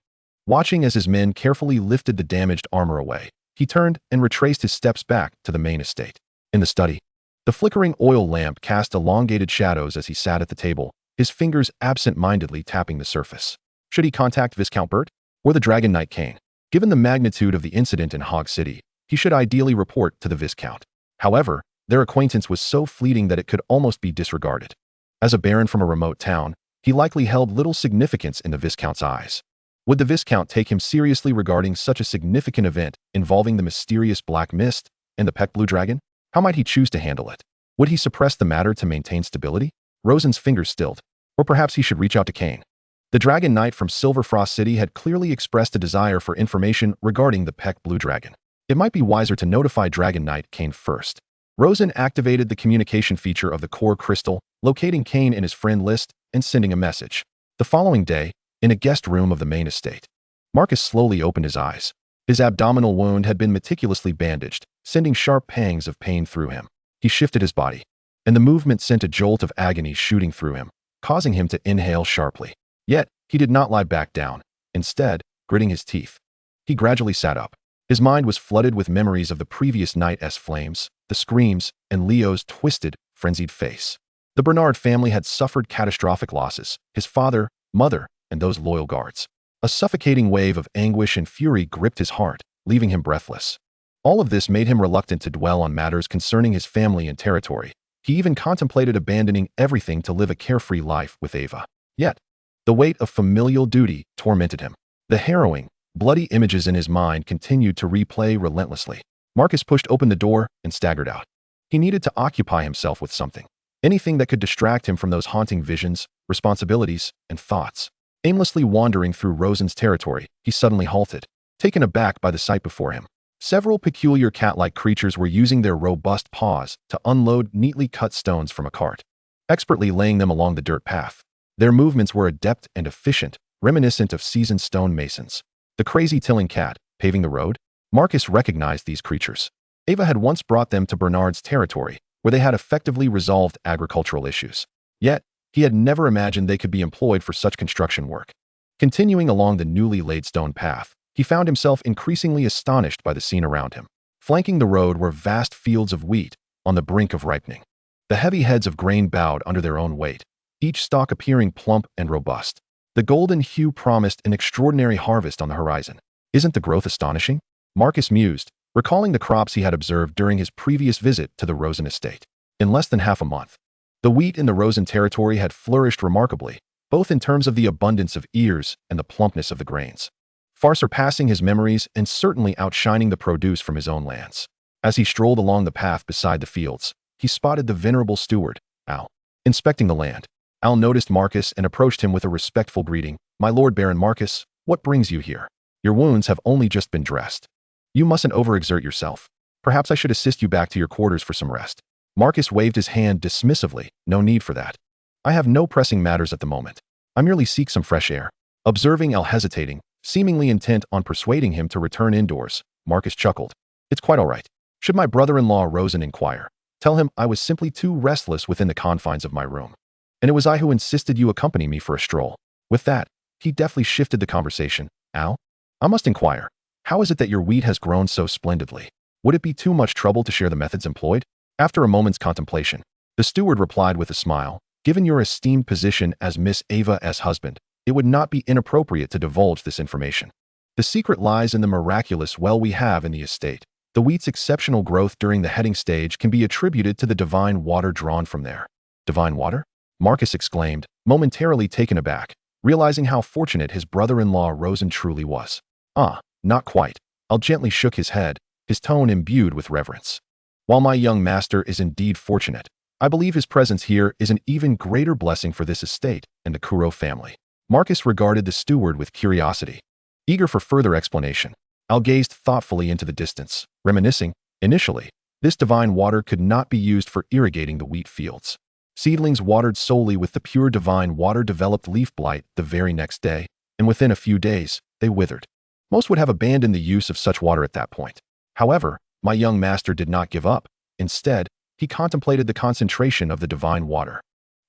Watching as his men carefully lifted the damaged armor away, he turned and retraced his steps back to the main estate. In the study, the flickering oil lamp cast elongated shadows as he sat at the table, his fingers absent-mindedly tapping the surface. Should he contact Viscount Bert or the Dragon Knight Kane? Given the magnitude of the incident in Hog City, he should ideally report to the Viscount. However, their acquaintance was so fleeting that it could almost be disregarded. As a baron from a remote town, he likely held little significance in the Viscount's eyes. Would the Viscount take him seriously regarding such a significant event involving the mysterious black mist and the Peck Blue Dragon? How might he choose to handle it? Would he suppress the matter to maintain stability? Rosen's fingers stilled. Or perhaps he should reach out to Kane. The Dragon Knight from Silverfrost City had clearly expressed a desire for information regarding the Peck Blue Dragon. It might be wiser to notify Dragon Knight Kane first. Rosen activated the communication feature of the core crystal, locating Kane in his friend list and sending a message. The following day, in a guest room of the main estate, Marcus slowly opened his eyes. His abdominal wound had been meticulously bandaged, sending sharp pangs of pain through him. He shifted his body, and the movement sent a jolt of agony shooting through him, causing him to inhale sharply. Yet, he did not lie back down. Instead, gritting his teeth, he gradually sat up. His mind was flooded with memories of the previous night's flames, the screams, and Leo's twisted, frenzied face. The Bernard family had suffered catastrophic losses: his father, mother, and those loyal guards. A suffocating wave of anguish and fury gripped his heart, leaving him breathless. All of this made him reluctant to dwell on matters concerning his family and territory. He even contemplated abandoning everything to live a carefree life with Ava. Yet, the weight of familial duty tormented him. The harrowing, bloody images in his mind continued to replay relentlessly. Marcus pushed open the door and staggered out. He needed to occupy himself with something. Anything that could distract him from those haunting visions, responsibilities, and thoughts. Aimlessly wandering through Rosen's territory, he suddenly halted, taken aback by the sight before him. Several peculiar cat-like creatures were using their robust paws to unload neatly cut stones from a cart, expertly laying them along the dirt path. Their movements were adept and efficient, reminiscent of seasoned stone masons. The crazy tilling cat, paving the road? Marcus recognized these creatures. Ava had once brought them to Bernard's territory, where they had effectively resolved agricultural issues. Yet, he had never imagined they could be employed for such construction work. Continuing along the newly laid stone path, he found himself increasingly astonished by the scene around him. Flanking the road were vast fields of wheat on the brink of ripening. The heavy heads of grain bowed under their own weight, each stalk appearing plump and robust. The golden hue promised an extraordinary harvest on the horizon. Isn't the growth astonishing? Marcus mused, recalling the crops he had observed during his previous visit to the Rosen estate. In less than half a month, the wheat in the Rosen territory had flourished remarkably, both in terms of the abundance of ears and the plumpness of the grains, far surpassing his memories and certainly outshining the produce from his own lands. As he strolled along the path beside the fields, he spotted the venerable steward, Al, inspecting the land. Al noticed Marcus and approached him with a respectful greeting. "My Lord Baron Marcus, what brings you here? Your wounds have only just been dressed. You mustn't overexert yourself. Perhaps I should assist you back to your quarters for some rest." Marcus waved his hand dismissively. "No need for that. I have no pressing matters at the moment. I merely seek some fresh air." Observing Al hesitating, seemingly intent on persuading him to return indoors, Marcus chuckled. "It's quite all right. Should my brother-in-law Rosen inquire, tell him I was simply too restless within the confines of my room. And it was I who insisted you accompany me for a stroll." With that, he deftly shifted the conversation. "Al, I must inquire, how is it that your wheat has grown so splendidly? Would it be too much trouble to share the methods employed?" After a moment's contemplation, the steward replied with a smile, "Given your esteemed position as Miss Ava's husband, it would not be inappropriate to divulge this information. The secret lies in the miraculous well we have in the estate. The wheat's exceptional growth during the heading stage can be attributed to the divine water drawn from there." "Divine water?" Marcus exclaimed, momentarily taken aback, realizing how fortunate his brother-in-law Rosen truly was. "Ah, not quite." Al gently shook his head, his tone imbued with reverence. "While my young master is indeed fortunate, I believe his presence here is an even greater blessing for this estate and the Kuro family." Marcus regarded the steward with curiosity. Eager for further explanation, Al gazed thoughtfully into the distance, reminiscing, initially, this divine water could not be used for irrigating the wheat fields. Seedlings watered solely with the pure divine water developed leaf blight the very next day, and within a few days, they withered. Most would have abandoned the use of such water at that point. However, my young master did not give up. Instead, he contemplated the concentration of the divine water.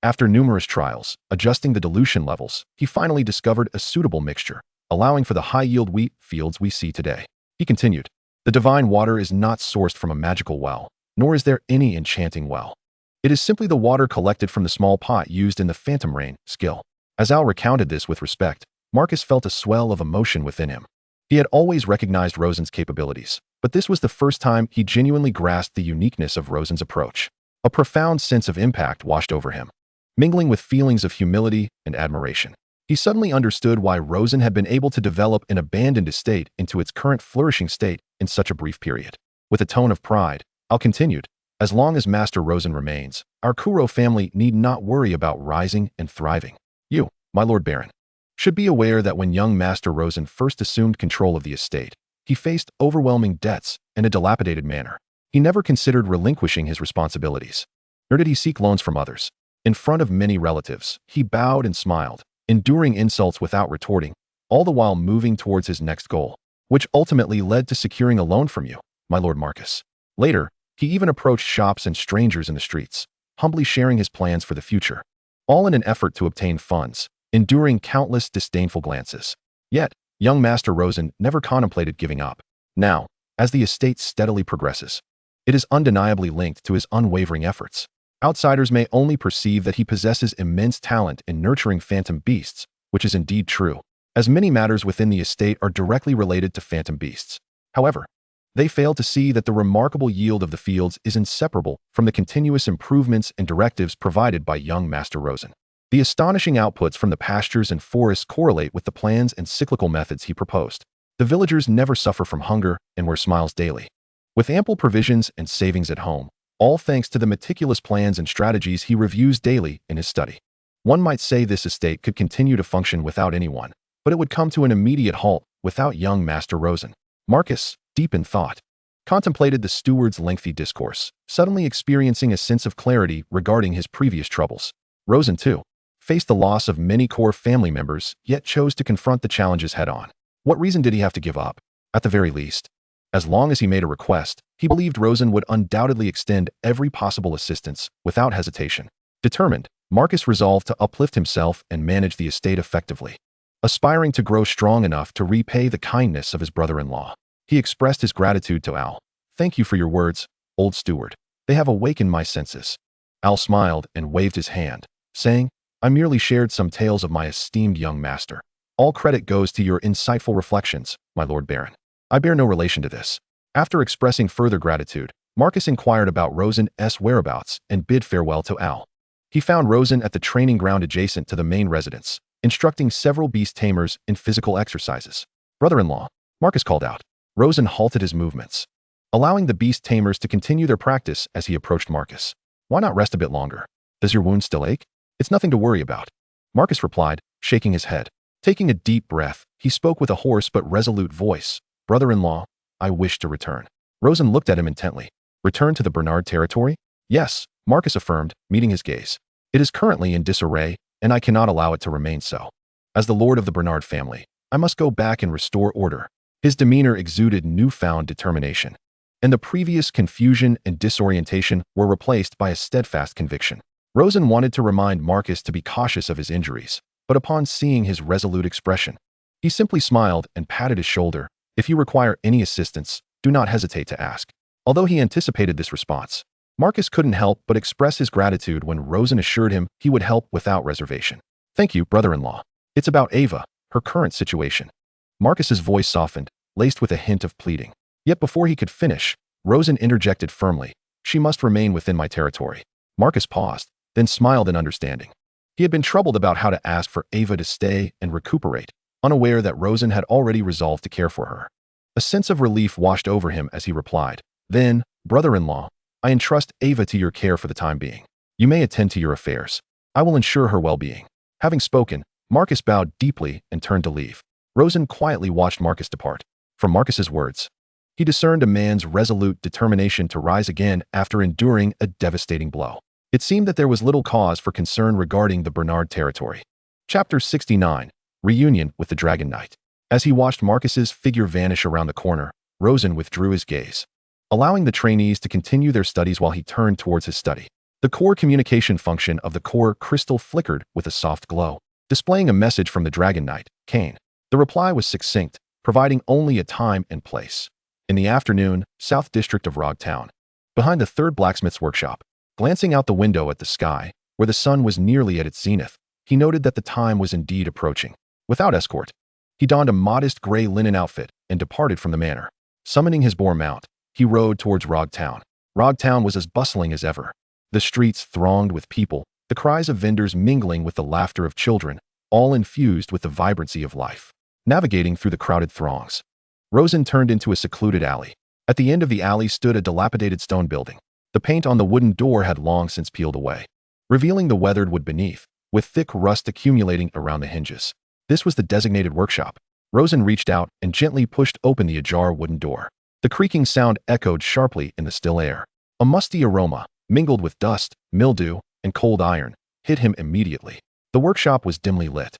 After numerous trials, adjusting the dilution levels, he finally discovered a suitable mixture, allowing for the high-yield wheat fields we see today. He continued, "The divine water is not sourced from a magical well, nor is there any enchanting well. It is simply the water collected from the small pot used in the phantom rain skill." As Al recounted this with respect, Marcus felt a swell of emotion within him. He had always recognized Rosen's capabilities, but this was the first time he genuinely grasped the uniqueness of Rosen's approach. A profound sense of impact washed over him, mingling with feelings of humility and admiration. He suddenly understood why Rosen had been able to develop an abandoned estate into its current flourishing state in such a brief period. With a tone of pride, Al continued, "As long as Master Rosen remains, our Kuro family need not worry about rising and thriving. You, my Lord Baron, should be aware that when young Master Rosen first assumed control of the estate, he faced overwhelming debts and a dilapidated manor. He never considered relinquishing his responsibilities, nor did he seek loans from others. In front of many relatives, he bowed and smiled, enduring insults without retorting, all the while moving towards his next goal, which ultimately led to securing a loan from you, my Lord Marcus. Later, he even approached shops and strangers in the streets, humbly sharing his plans for the future, all in an effort to obtain funds, enduring countless disdainful glances. Yet, young Master Rosen never contemplated giving up. Now, as the estate steadily progresses, it is undeniably linked to his unwavering efforts. Outsiders may only perceive that he possesses immense talent in nurturing phantom beasts, which is indeed true, as many matters within the estate are directly related to phantom beasts. However, they fail to see that the remarkable yield of the fields is inseparable from the continuous improvements and directives provided by young Master Rosen. The astonishing outputs from the pastures and forests correlate with the plans and cyclical methods he proposed. The villagers never suffer from hunger and wear smiles daily, with ample provisions and savings at home, all thanks to the meticulous plans and strategies he reviews daily in his study. One might say this estate could continue to function without anyone, but it would come to an immediate halt without young Master Rosen. Marcus, deep in thought, contemplated the steward's lengthy discourse, suddenly experiencing a sense of clarity regarding his previous troubles. Rosen, too, faced the loss of many core family members, yet chose to confront the challenges head-on. What reason did he have to give up? At the very least, as long as he made a request, he believed Rosen would undoubtedly extend every possible assistance without hesitation. Determined, Marcus resolved to uplift himself and manage the estate effectively. Aspiring to grow strong enough to repay the kindness of his brother-in-law, he expressed his gratitude to Al. "Thank you for your words, old steward. They have awakened my senses." Al smiled and waved his hand, saying, "I merely shared some tales of my esteemed young master. All credit goes to your insightful reflections, my Lord Baron. I bear no relation to this." After expressing further gratitude, Marcus inquired about Rosen's whereabouts and bid farewell to Al. He found Rosen at the training ground adjacent to the main residence, instructing several beast tamers in physical exercises. "Brother-in-law," Marcus called out. Rosen halted his movements, allowing the beast tamers to continue their practice as he approached Marcus. "Why not rest a bit longer? Does your wound still ache?" "It's nothing to worry about," Marcus replied, shaking his head. Taking a deep breath, he spoke with a hoarse but resolute voice. "Brother-in-law, I wish to return." Rosen looked at him intently. "Return to the Bernard territory?" "Yes," Marcus affirmed, meeting his gaze. "It is currently in disarray, and I cannot allow it to remain so. As the lord of the Bernard family, I must go back and restore order." His demeanor exuded newfound determination, and the previous confusion and disorientation were replaced by a steadfast conviction. Rosen wanted to remind Marcus to be cautious of his injuries, but upon seeing his resolute expression, he simply smiled and patted his shoulder. "If you require any assistance, do not hesitate to ask." Although he anticipated this response, Marcus couldn't help but express his gratitude when Rosen assured him he would help without reservation. "Thank you, brother-in-law. It's about Ava, her current situation." Marcus's voice softened, laced with a hint of pleading. Yet before he could finish, Rosen interjected firmly, "She must remain within my territory." Marcus paused, then smiled in understanding. He had been troubled about how to ask for Ava to stay and recuperate, unaware that Rosen had already resolved to care for her. A sense of relief washed over him as he replied, "Then, brother-in-law, I entrust Ava to your care for the time being. You may attend to your affairs. I will ensure her well-being." Having spoken, Marcus bowed deeply and turned to leave. Rosen quietly watched Marcus depart. From Marcus's words, he discerned a man's resolute determination to rise again after enduring a devastating blow. It seemed that there was little cause for concern regarding the Bernard territory. Chapter 69, Reunion with the Dragon Knight. As he watched Marcus's figure vanish around the corner, Rosen withdrew his gaze, allowing the trainees to continue their studies while he turned towards his study. The core communication function of the core crystal flickered with a soft glow, displaying a message from the Dragon Knight, Cain. The reply was succinct, providing only a time and place. In the afternoon, South District of Rog Town, behind the third blacksmith's workshop. Glancing out the window at the sky, where the sun was nearly at its zenith, he noted that the time was indeed approaching. Without escort, he donned a modest gray linen outfit and departed from the manor. Summoning his boar mount, he rode towards Rog Town. Rog Town was as bustling as ever. The streets thronged with people, the cries of vendors mingling with the laughter of children, all infused with the vibrancy of life. Navigating through the crowded throngs, Rosen turned into a secluded alley. At the end of the alley stood a dilapidated stone building. The paint on the wooden door had long since peeled away, revealing the weathered wood beneath, with thick rust accumulating around the hinges. This was the designated workshop. Rosen reached out and gently pushed open the ajar wooden door. The creaking sound echoed sharply in the still air. A musty aroma, mingled with dust, mildew, and cold iron, hit him immediately. The workshop was dimly lit,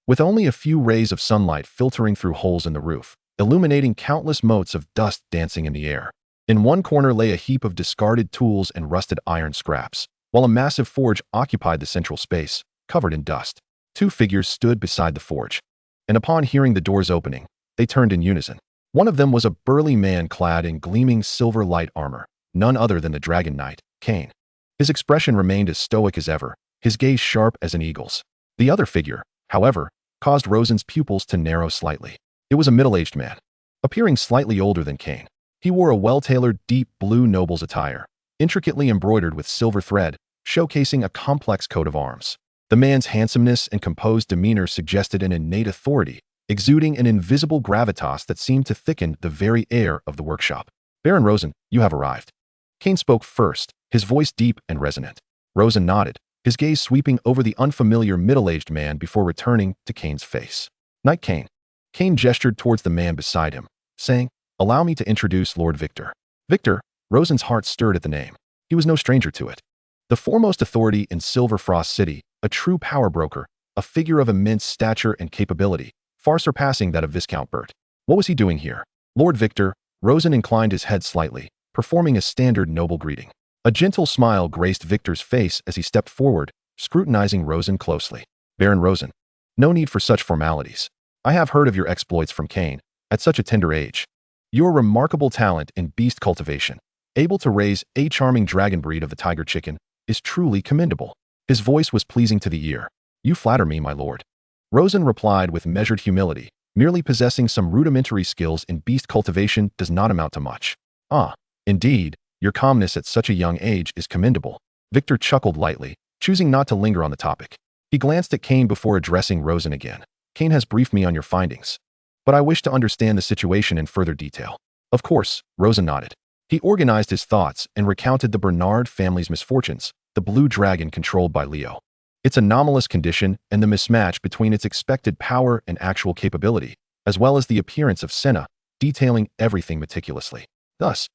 with only a few rays of sunlight filtering through holes in the roof, illuminating countless motes of dust dancing in the air. In one corner lay a heap of discarded tools and rusted iron scraps, while a massive forge occupied the central space, covered in dust. Two figures stood beside the forge, and upon hearing the doors opening, they turned in unison. One of them was a burly man clad in gleaming silver light armor, none other than the Dragon Knight, Cain. His expression remained as stoic as ever, his gaze sharp as an eagle's. The other figure, however, caused Rosen's pupils to narrow slightly. It was a middle-aged man, appearing slightly older than Cain. He wore a well-tailored deep blue noble's attire, intricately embroidered with silver thread, showcasing a complex coat of arms. The man's handsomeness and composed demeanor suggested an innate authority, exuding an invisible gravitas that seemed to thicken the very air of the workshop. "Baron Rosen, you have arrived." Cain spoke first, his voice deep and resonant. Rosen nodded, his gaze sweeping over the unfamiliar middle-aged man before returning to Kane's face. "Knight Kane." Kane gestured towards the man beside him, saying, "Allow me to introduce Lord Victor." Victor, Rosen's heart stirred at the name. He was no stranger to it. The foremost authority in Silver Frost City, a true power broker, a figure of immense stature and capability, far surpassing that of Viscount Bert. What was he doing here? Lord Victor, Rosen inclined his head slightly, performing a standard noble greeting. A gentle smile graced Victor's face as he stepped forward, scrutinizing Rosen closely. "Baron Rosen, no need for such formalities. I have heard of your exploits from Kane, at such a tender age. Your remarkable talent in beast cultivation, able to raise a charming dragon breed of the tiger chicken, is truly commendable." His voice was pleasing to the ear. "You flatter me, my lord." Rosen replied with measured humility. "Merely possessing some rudimentary skills in beast cultivation does not amount to much." "Ah, indeed, your calmness at such a young age is commendable." Victor chuckled lightly, choosing not to linger on the topic. He glanced at Kane before addressing Rosen again. "Kane has briefed me on your findings, but I wish to understand the situation in further detail." "Of course," Rosen nodded. He organized his thoughts and recounted the Bernard family's misfortunes, the blue dragon controlled by Leo, its anomalous condition and the mismatch between its expected power and actual capability, as well as the appearance of Senna, detailing everything meticulously. "Thus,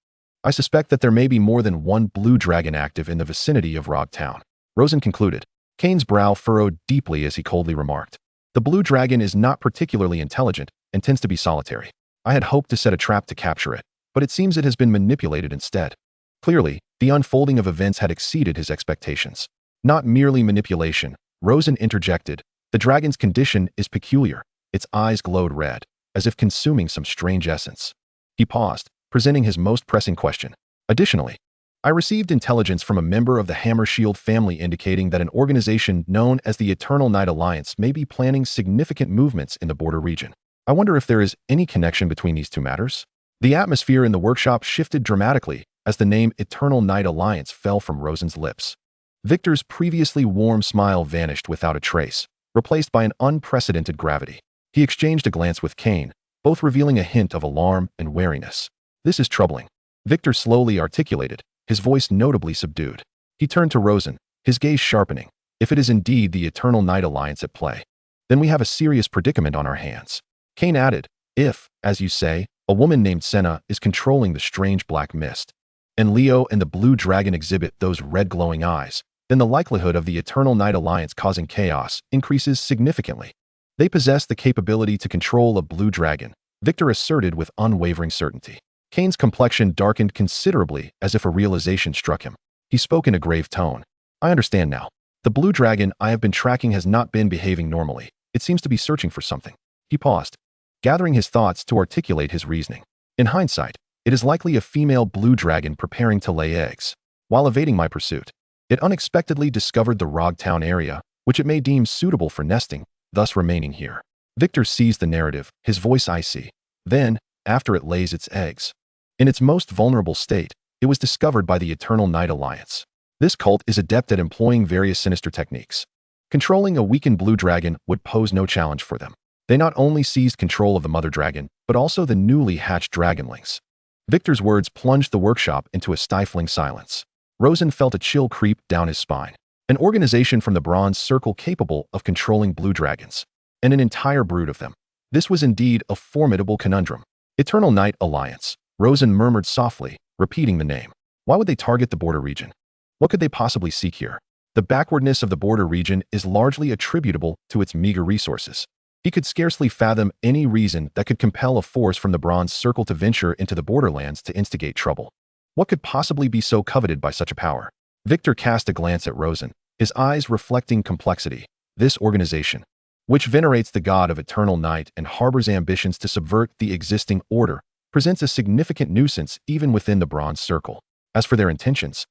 I suspect that there may be more than one blue dragon active in the vicinity of Rog Town," Rosen concluded. Kane's brow furrowed deeply as he coldly remarked, "The blue dragon is not particularly intelligent and tends to be solitary. I had hoped to set a trap to capture it, but it seems it has been manipulated instead." Clearly, the unfolding of events had exceeded his expectations. "Not merely manipulation," Rosen interjected. "The dragon's condition is peculiar. Its eyes glowed red, as if consuming some strange essence." He paused, presenting his most pressing question. "Additionally, I received intelligence from a member of the Hammer Shield family indicating that an organization known as the Eternal Night Alliance may be planning significant movements in the border region. I wonder if there is any connection between these two matters." The atmosphere in the workshop shifted dramatically as the name Eternal Night Alliance fell from Rosen's lips. Victor's previously warm smile vanished without a trace, replaced by an unprecedented gravity. He exchanged a glance with Kane, both revealing a hint of alarm and wariness. "This is troubling," Victor slowly articulated, his voice notably subdued. He turned to Rosen, his gaze sharpening. "If it is indeed the Eternal Night Alliance at play, then we have a serious predicament on our hands." Kane added, "If, as you say, a woman named Senna is controlling the strange black mist, and Leo and the blue dragon exhibit those red glowing eyes, then the likelihood of the Eternal Night Alliance causing chaos increases significantly. They possess the capability to control a blue dragon," Victor asserted with unwavering certainty. Kane's complexion darkened considerably as if a realization struck him. He spoke in a grave tone. "I understand now. The blue dragon I have been tracking has not been behaving normally. It seems to be searching for something." He paused, gathering his thoughts to articulate his reasoning. "In hindsight, it is likely a female blue dragon preparing to lay eggs. While evading my pursuit, it unexpectedly discovered the Rog Town area, which it may deem suitable for nesting, thus remaining here." Victor seized the narrative, his voice icy. "Then, after it lays its eggs, in its most vulnerable state, it was discovered by the Eternal Night Alliance. This cult is adept at employing various sinister techniques. Controlling a weakened blue dragon would pose no challenge for them. They not only seized control of the mother dragon, but also the newly hatched dragonlings." Victor's words plunged the workshop into a stifling silence. Rosen felt a chill creep down his spine. An organization from the Bronze Circle capable of controlling blue dragons, and an entire brood of them. This was indeed a formidable conundrum. "Eternal Night Alliance," Rosen murmured softly, repeating the name. "Why would they target the border region? What could they possibly seek here?" The backwardness of the border region is largely attributable to its meager resources. He could scarcely fathom any reason that could compel a force from the Bronze Circle to venture into the borderlands to instigate trouble. What could possibly be so coveted by such a power? Victor cast a glance at Rosen, his eyes reflecting complexity. This organization, which venerates the god of eternal night and harbors ambitions to subvert the existing order, presents a significant nuisance even within the Bronze Circle. As for their intentions,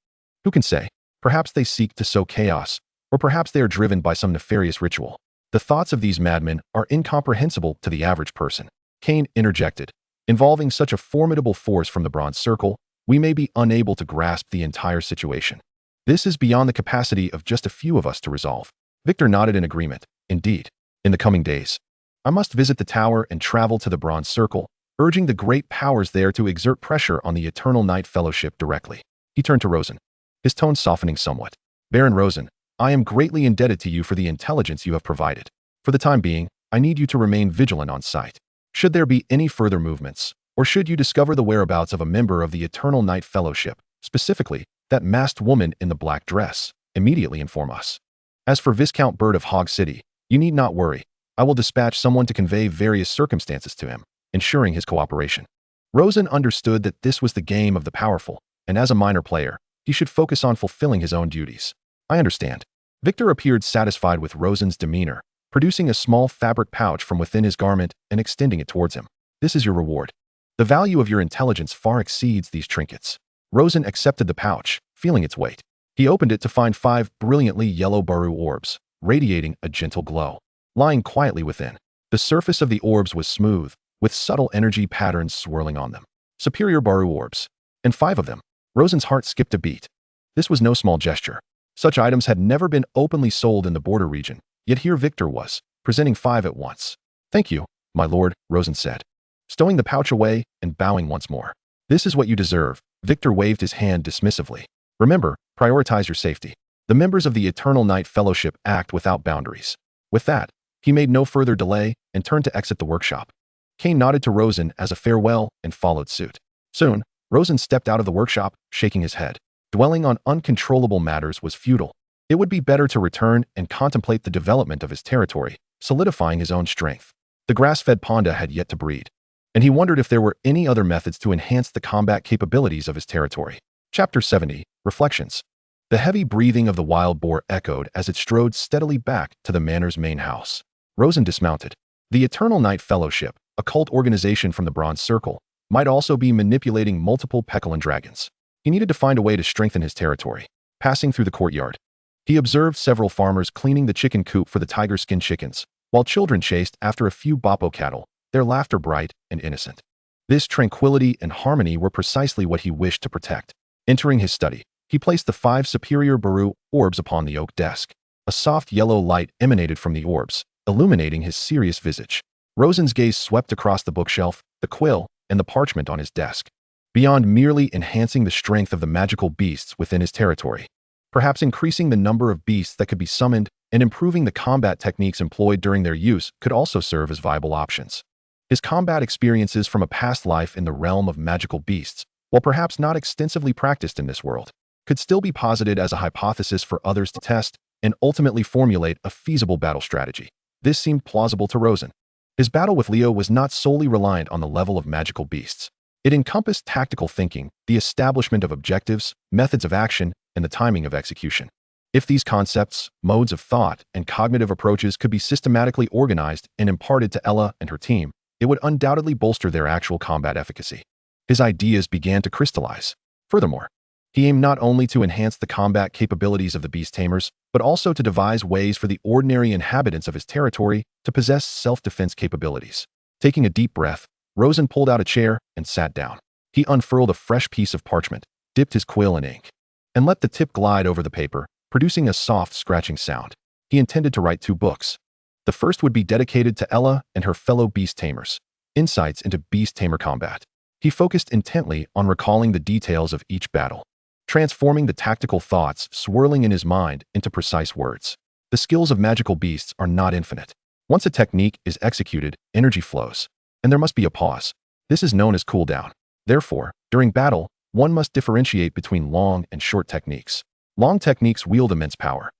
who can say? Perhaps they seek to sow chaos, or perhaps they are driven by some nefarious ritual. The thoughts of these madmen are incomprehensible to the average person. Kane interjected. Involving such a formidable force from the Bronze Circle, we may be unable to grasp the entire situation. This is beyond the capacity of just a few of us to resolve. Victor nodded in agreement. Indeed, in the coming days, I must visit the tower and travel to the Bronze Circle, urging the great powers there to exert pressure on the Eternal Night Fellowship directly. He turned to Rosen, his tone softening somewhat. Baron Rosen, I am greatly indebted to you for the intelligence you have provided. For the time being, I need you to remain vigilant on site. Should there be any further movements, or should you discover the whereabouts of a member of the Eternal Night Fellowship, specifically that masked woman in the black dress, immediately inform us. As for Viscount Bird of Hog City, you need not worry. I will dispatch someone to convey various circumstances to him, ensuring his cooperation. Rosen understood that this was the game of the powerful, and as a minor player, he should focus on fulfilling his own duties. I understand. Victor appeared satisfied with Rosen's demeanor, producing a small fabric pouch from within his garment and extending it towards him. This is your reward. The value of your intelligence far exceeds these trinkets. Rosen accepted the pouch, feeling its weight. He opened it to find 5 brilliantly yellow Baru orbs, radiating a gentle glow. Lying quietly within, the surface of the orbs was smooth, with subtle energy patterns swirling on them. Superior Baru orbs. And 5 of them. Rosen's heart skipped a beat. This was no small gesture. Such items had never been openly sold in the border region, yet here Victor was, presenting 5 at once. Thank you, my lord, Rosen said, stowing the pouch away and bowing once more. This is what you deserve. Victor waved his hand dismissively. Remember, prioritize your safety. The members of the Eternal Night Fellowship act without boundaries. With that, he made no further delay and turned to exit the workshop. Kane nodded to Rosen as a farewell and followed suit. Soon, Rosen stepped out of the workshop, shaking his head. Dwelling on uncontrollable matters was futile. It would be better to return and contemplate the development of his territory, solidifying his own strength. The grass-fed Ponda had yet to breed, and he wondered if there were any other methods to enhance the combat capabilities of his territory. Chapter 70, Reflections. The heavy breathing of the wild boar echoed as it strode steadily back to the manor's main house. Rosen dismounted. The Eternal Night Fellowship, a cult organization from the Bronze Circle, might also be manipulating multiple Pecalan dragons. He needed to find a way to strengthen his territory. Passing through the courtyard, he observed several farmers cleaning the chicken coop for the tiger-skin chickens, while children chased after a few Boppo cattle, their laughter bright and innocent. This tranquility and harmony were precisely what he wished to protect. Entering his study, he placed the 5 superior Baru orbs upon the oak desk. A soft yellow light emanated from the orbs, illuminating his serious visage. Rosen's gaze swept across the bookshelf, the quill, and the parchment on his desk. Beyond merely enhancing the strength of the magical beasts within his territory, perhaps increasing the number of beasts that could be summoned and improving the combat techniques employed during their use could also serve as viable options. His combat experiences from a past life in the realm of magical beasts, while perhaps not extensively practiced in this world, could still be posited as a hypothesis for others to test and ultimately formulate a feasible battle strategy. This seemed plausible to Rosen. His battle with Leo was not solely reliant on the level of magical beasts. It encompassed tactical thinking, the establishment of objectives, methods of action, and the timing of execution. If these concepts, modes of thought, and cognitive approaches could be systematically organized and imparted to Ella and her team, it would undoubtedly bolster their actual combat efficacy. His ideas began to crystallize. Furthermore, he aimed not only to enhance the combat capabilities of the beast tamers, but also to devise ways for the ordinary inhabitants of his territory to possess self-defense capabilities. Taking a deep breath, Rosen pulled out a chair and sat down. He unfurled a fresh piece of parchment, dipped his quill in ink, and let the tip glide over the paper, producing a soft scratching sound. He intended to write 2 books. The first would be dedicated to Ella and her fellow beast tamers, insights into beast tamer combat. He focused intently on recalling the details of each battle, transforming the tactical thoughts swirling in his mind into precise words. The skills of magical beasts are not infinite. Once a technique is executed, energy flows, and there must be a pause. This is known as cooldown. Therefore, during battle, one must differentiate between long and short techniques. Long techniques wield immense power,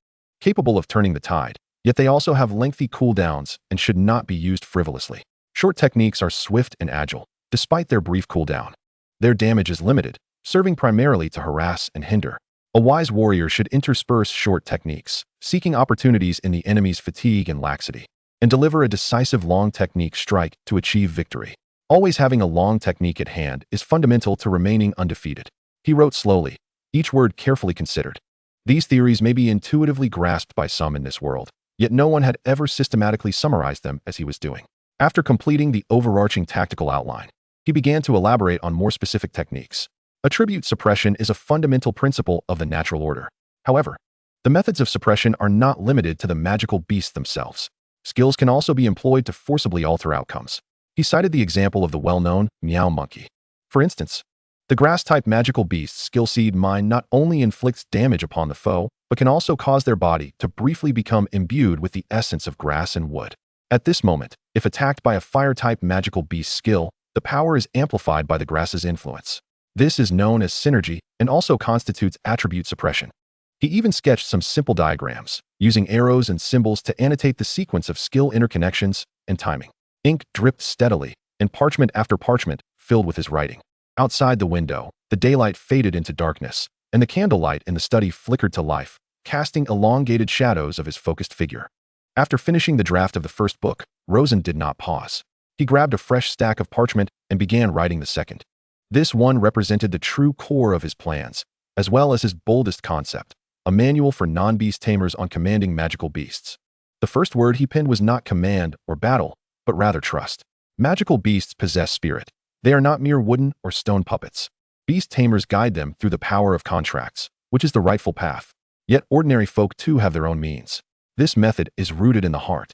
capable of turning the tide, yet they also have lengthy cooldowns and should not be used frivolously. Short techniques are swift and agile, despite their brief cooldown. Their damage is limited, serving primarily to harass and hinder. A wise warrior should intersperse short techniques, seeking opportunities in the enemy's fatigue and laxity, and deliver a decisive long technique strike to achieve victory. Always having a long technique at hand is fundamental to remaining undefeated. He wrote slowly, each word carefully considered. These theories may be intuitively grasped by some in this world, yet no one had ever systematically summarized them as he was doing. After completing the overarching tactical outline, he began to elaborate on more specific techniques. Attribute suppression is a fundamental principle of the natural order. However, the methods of suppression are not limited to the magical beasts themselves. Skills can also be employed to forcibly alter outcomes. He cited the example of the well-known Meow Monkey. For instance, the grass-type magical beast's skill seed mine not only inflicts damage upon the foe, but can also cause their body to briefly become imbued with the essence of grass and wood. At this moment, if attacked by a fire-type magical beast skill, the power is amplified by the grass's influence. This is known as synergy and also constitutes attribute suppression. He even sketched some simple diagrams, using arrows and symbols to annotate the sequence of skill interconnections and timing. Ink dripped steadily, and parchment after parchment filled with his writing. Outside the window, the daylight faded into darkness, and the candlelight in the study flickered to life, casting elongated shadows of his focused figure. After finishing the draft of the first book, Rosen did not pause. He grabbed a fresh stack of parchment and began writing the second. This one represented the true core of his plans, as well as his boldest concept, a manual for non-beast tamers on commanding magical beasts. The first word he penned was not command or battle, but rather trust. Magical beasts possess spirit. They are not mere wooden or stone puppets. Beast tamers guide them through the power of contracts, which is the rightful path. Yet ordinary folk too have their own means. This method is rooted in the heart,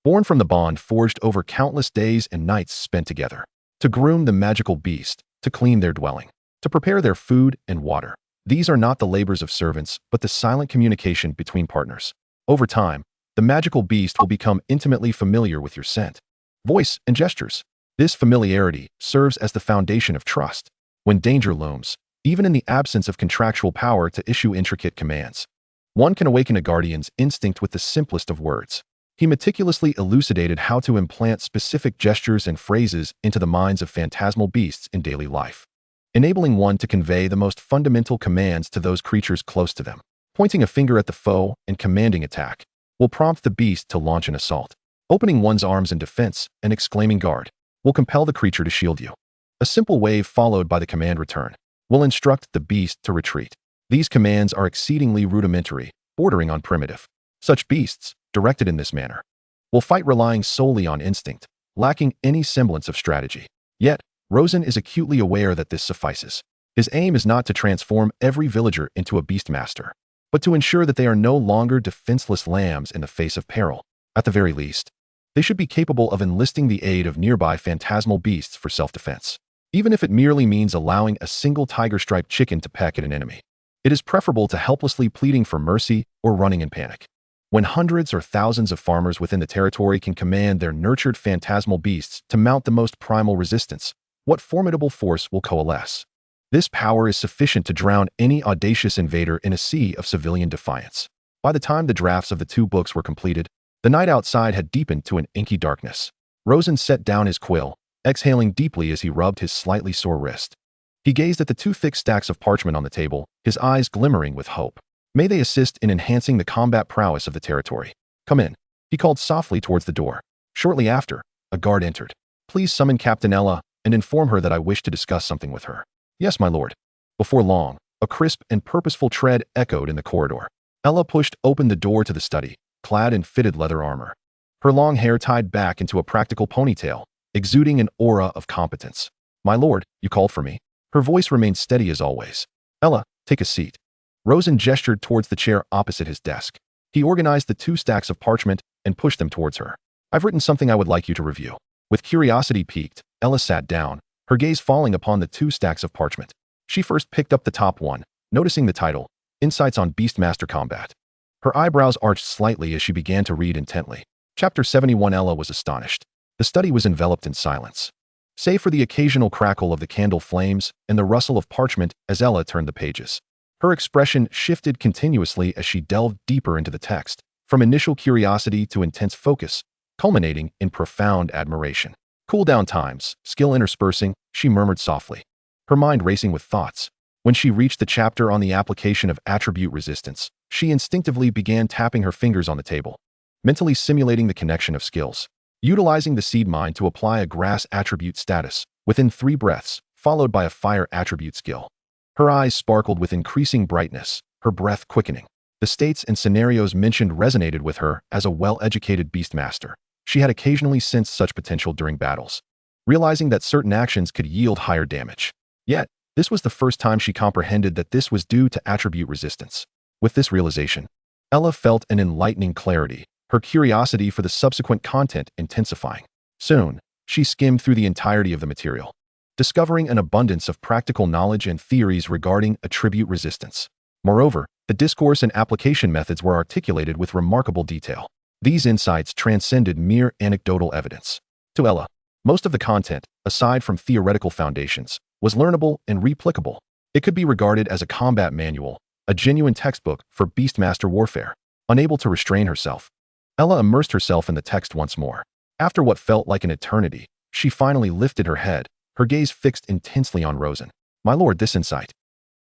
born from the bond forged over countless days and nights spent together. To groom the magical beast, to clean their dwelling, to prepare their food and water. These are not the labors of servants, but the silent communication between partners. Over time, the magical beast will become intimately familiar with your scent, voice, and gestures. This familiarity serves as the foundation of trust. When danger looms, even in the absence of contractual power to issue intricate commands, one can awaken a guardian's instinct with the simplest of words. He meticulously elucidated how to implant specific gestures and phrases into the minds of phantasmal beasts in daily life, enabling one to convey the most fundamental commands to those creatures close to them. Pointing a finger at the foe and commanding attack will prompt the beast to launch an assault. Opening one's arms in defense and exclaiming guard will compel the creature to shield you. A simple wave followed by the command return will instruct the beast to retreat. These commands are exceedingly rudimentary, bordering on primitive. Such beasts, directed in this manner, will fight relying solely on instinct, lacking any semblance of strategy. Yet, Rosen is acutely aware that this suffices. His aim is not to transform every villager into a beastmaster, but to ensure that they are no longer defenseless lambs in the face of peril. At the very least, they should be capable of enlisting the aid of nearby phantasmal beasts for self-defense, even if it merely means allowing a single tiger-striped chicken to peck at an enemy. It is preferable to helplessly pleading for mercy or running in panic. When hundreds or thousands of farmers within the territory can command their nurtured phantasmal beasts to mount the most primal resistance, what formidable force will coalesce? This power is sufficient to drown any audacious invader in a sea of civilian defiance. By the time the drafts of the two books were completed, the night outside had deepened to an inky darkness. Rosen set down his quill, exhaling deeply as he rubbed his slightly sore wrist. He gazed at the two thick stacks of parchment on the table, his eyes glimmering with hope. May they assist in enhancing the combat prowess of the territory. Come in, he called softly towards the door. Shortly after, a guard entered. Please summon Captain Ella and inform her that I wish to discuss something with her. Yes, my lord. Before long, a crisp and purposeful tread echoed in the corridor. Ella pushed open the door to the study, clad in fitted leather armor. Her long hair tied back into a practical ponytail, exuding an aura of competence. My lord, you called for me. Her voice remained steady as always. Ella, take a seat. Rosen gestured towards the chair opposite his desk. He organized the two stacks of parchment and pushed them towards her. I've written something I would like you to review. With curiosity piqued, Ella sat down, her gaze falling upon the two stacks of parchment. She first picked up the top one, noticing the title, Insights on Beastmaster Combat. Her eyebrows arched slightly as she began to read intently. Chapter 71. Ella was astonished. The study was enveloped in silence, save for the occasional crackle of the candle flames and the rustle of parchment as Ella turned the pages. Her expression shifted continuously as she delved deeper into the text, from initial curiosity to intense focus, culminating in profound admiration. Cool-down times, skill interspersing, she murmured softly, her mind racing with thoughts. When she reached the chapter on the application of attribute resistance, she instinctively began tapping her fingers on the table, mentally simulating the connection of skills. Utilizing the seed mine to apply a grass attribute status within 3 breaths, followed by a fire attribute skill. Her eyes sparkled with increasing brightness, her breath quickening. The states and scenarios mentioned resonated with her as a well-educated beastmaster. She had occasionally sensed such potential during battles, realizing that certain actions could yield higher damage. Yet, this was the first time she comprehended that this was due to attribute resistance. With this realization, Ella felt an enlightening clarity, her curiosity for the subsequent content intensifying. Soon, she skimmed through the entirety of the material, discovering an abundance of practical knowledge and theories regarding attribute resistance. Moreover, the discourse and application methods were articulated with remarkable detail. These insights transcended mere anecdotal evidence. To Ella, most of the content, aside from theoretical foundations, was learnable and replicable. It could be regarded as a combat manual, a genuine textbook for Beastmaster warfare. Unable to restrain herself, Ella immersed herself in the text once more. After what felt like an eternity, she finally lifted her head, her gaze fixed intensely on Rosen. My lord, this insight.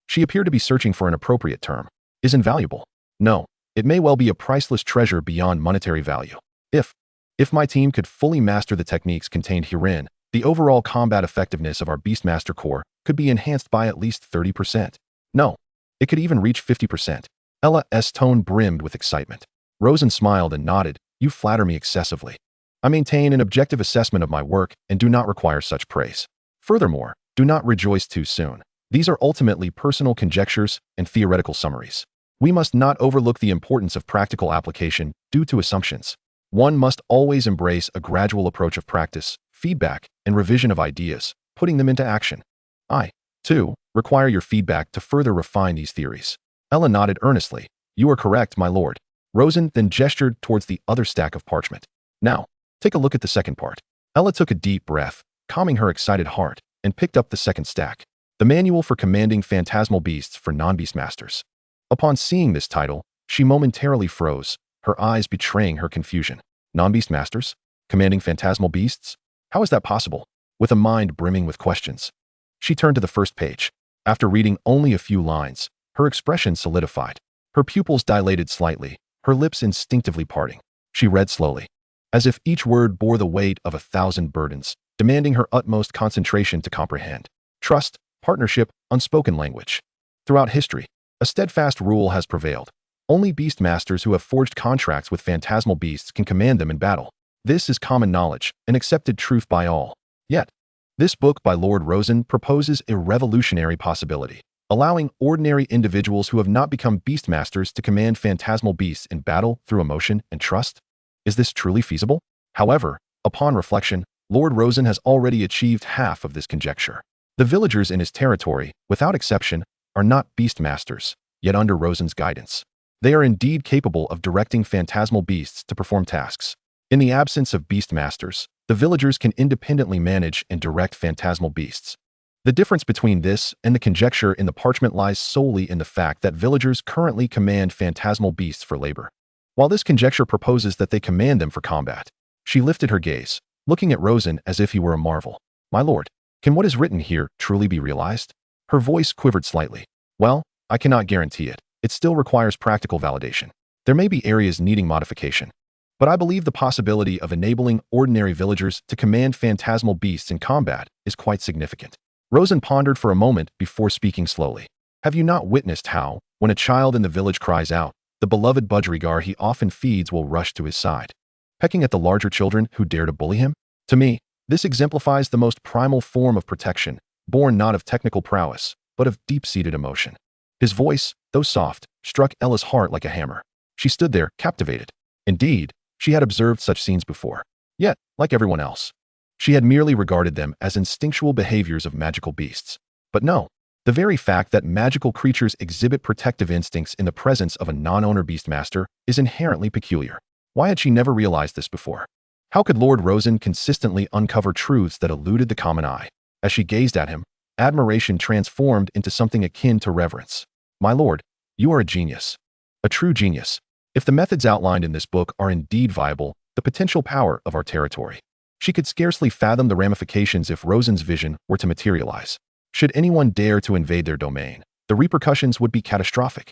She appeared to be searching for an appropriate term. Is invaluable. No, it may well be a priceless treasure beyond monetary value. If my team could fully master the techniques contained herein, the overall combat effectiveness of our Beastmaster Corps could be enhanced by at least 30%. No, it could even reach 50%. Ella's tone brimmed with excitement. Rosen smiled and nodded. You flatter me excessively. I maintain an objective assessment of my work and do not require such praise. Furthermore, do not rejoice too soon. These are ultimately personal conjectures and theoretical summaries. We must not overlook the importance of practical application due to assumptions. One must always embrace a gradual approach of practice, feedback, and revision of ideas, putting them into action. I, too, require your feedback to further refine these theories. Ella nodded earnestly. You are correct, my lord. Rosen then gestured towards the other stack of parchment. Now, take a look at the second part. Ella took a deep breath, calming her excited heart, and picked up the second stack. The Manual for Commanding Phantasmal Beasts for Non-Beastmasters. Upon seeing this title, she momentarily froze, her eyes betraying her confusion. Non-Beastmasters? Commanding Phantasmal Beasts? How is that possible? With a mind brimming with questions, she turned to the first page. After reading only a few lines, her expression solidified. Her pupils dilated slightly, her lips instinctively parting. She read slowly, as if each word bore the weight of 1,000 burdens, demanding her utmost concentration to comprehend. Trust, partnership, unspoken language. Throughout history, a steadfast rule has prevailed. Only beastmasters who have forged contracts with phantasmal beasts can command them in battle. This is common knowledge, an accepted truth by all. Yet, this book by Lord Rosen proposes a revolutionary possibility, allowing ordinary individuals who have not become beastmasters to command phantasmal beasts in battle through emotion and trust. Is this truly feasible? However, upon reflection, Lord Rosen has already achieved half of this conjecture. The villagers in his territory, without exception, are not beastmasters, yet under Rosen's guidance, they are indeed capable of directing phantasmal beasts to perform tasks. In the absence of beastmasters, the villagers can independently manage and direct phantasmal beasts. The difference between this and the conjecture in the parchment lies solely in the fact that villagers currently command phantasmal beasts for labor, while this conjecture proposes that they command them for combat. She lifted her gaze, looking at Rosen as if he were a marvel. My lord, can what is written here truly be realized? Her voice quivered slightly. Well, I cannot guarantee it. It still requires practical validation. There may be areas needing modification, but I believe the possibility of enabling ordinary villagers to command phantasmal beasts in combat is quite significant. Rosen pondered for a moment before speaking slowly. Have you not witnessed how, when a child in the village cries out, the beloved budgerigar he often feeds will rush to his side, pecking at the larger children who dare to bully him? To me, this exemplifies the most primal form of protection, born not of technical prowess, but of deep-seated emotion. His voice, though soft, struck Ella's heart like a hammer. She stood there, captivated. Indeed, she had observed such scenes before. Yet, like everyone else, she had merely regarded them as instinctual behaviors of magical beasts. But no, the very fact that magical creatures exhibit protective instincts in the presence of a non-owner beastmaster is inherently peculiar. Why had she never realized this before? How could Lord Rosen consistently uncover truths that eluded the common eye? As she gazed at him, admiration transformed into something akin to reverence. My lord, you are a genius. A true genius. If the methods outlined in this book are indeed viable, the potential power of our territory. She could scarcely fathom the ramifications if Rosen's vision were to materialize. Should anyone dare to invade their domain, the repercussions would be catastrophic.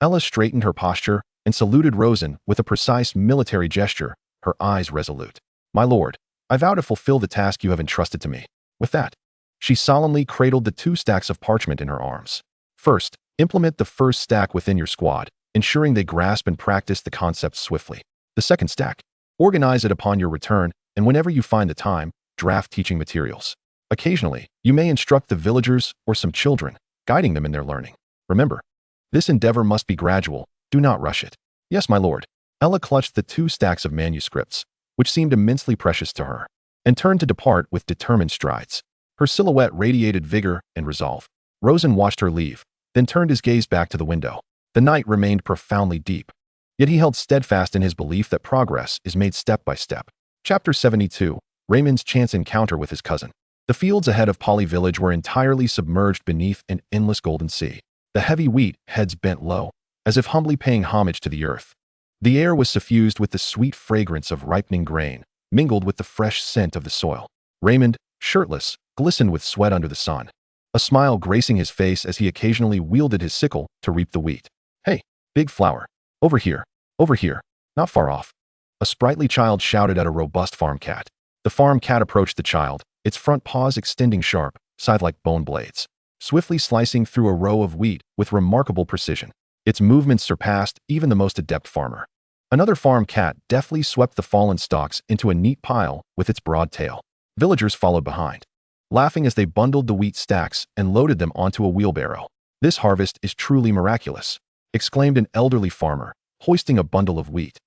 Ella straightened her posture and saluted Rosen with a precise military gesture, her eyes resolute. My lord, I vow to fulfill the task you have entrusted to me. With that, she solemnly cradled the 2 stacks of parchment in her arms. First, implement the first stack within your squad, ensuring they grasp and practice the concepts swiftly. The second stack, organize it upon your return, and whenever you find the time, draft teaching materials. Occasionally, you may instruct the villagers or some children, guiding them in their learning. Remember, this endeavor must be gradual. Do not rush it. Yes, my lord. Ella clutched the 2 stacks of manuscripts, which seemed immensely precious to her, and turned to depart with determined strides. Her silhouette radiated vigor and resolve. Rosen watched her leave, then turned his gaze back to the window. The night remained profoundly deep, yet he held steadfast in his belief that progress is made step by step. Chapter 72. Raymond's chance encounter with his cousin. The fields ahead of Poly Village were entirely submerged beneath an endless golden sea. The heavy wheat heads bent low, as if humbly paying homage to the earth. The air was suffused with the sweet fragrance of ripening grain, mingled with the fresh scent of the soil. Raymond, shirtless, glistened with sweat under the sun, a smile gracing his face as he occasionally wielded his sickle to reap the wheat. "Hey, big flower, over here, not far off," a sprightly child shouted at a robust farm cat. The farm cat approached the child, its front paws extending sharp, scythe-like bone blades, swiftly slicing through a row of wheat with remarkable precision. Its movements surpassed even the most adept farmer. Another farm cat deftly swept the fallen stalks into a neat pile with its broad tail. Villagers followed behind, laughing as they bundled the wheat stacks and loaded them onto a wheelbarrow. "This harvest is truly miraculous," exclaimed an elderly farmer, hoisting a bundle of wheat.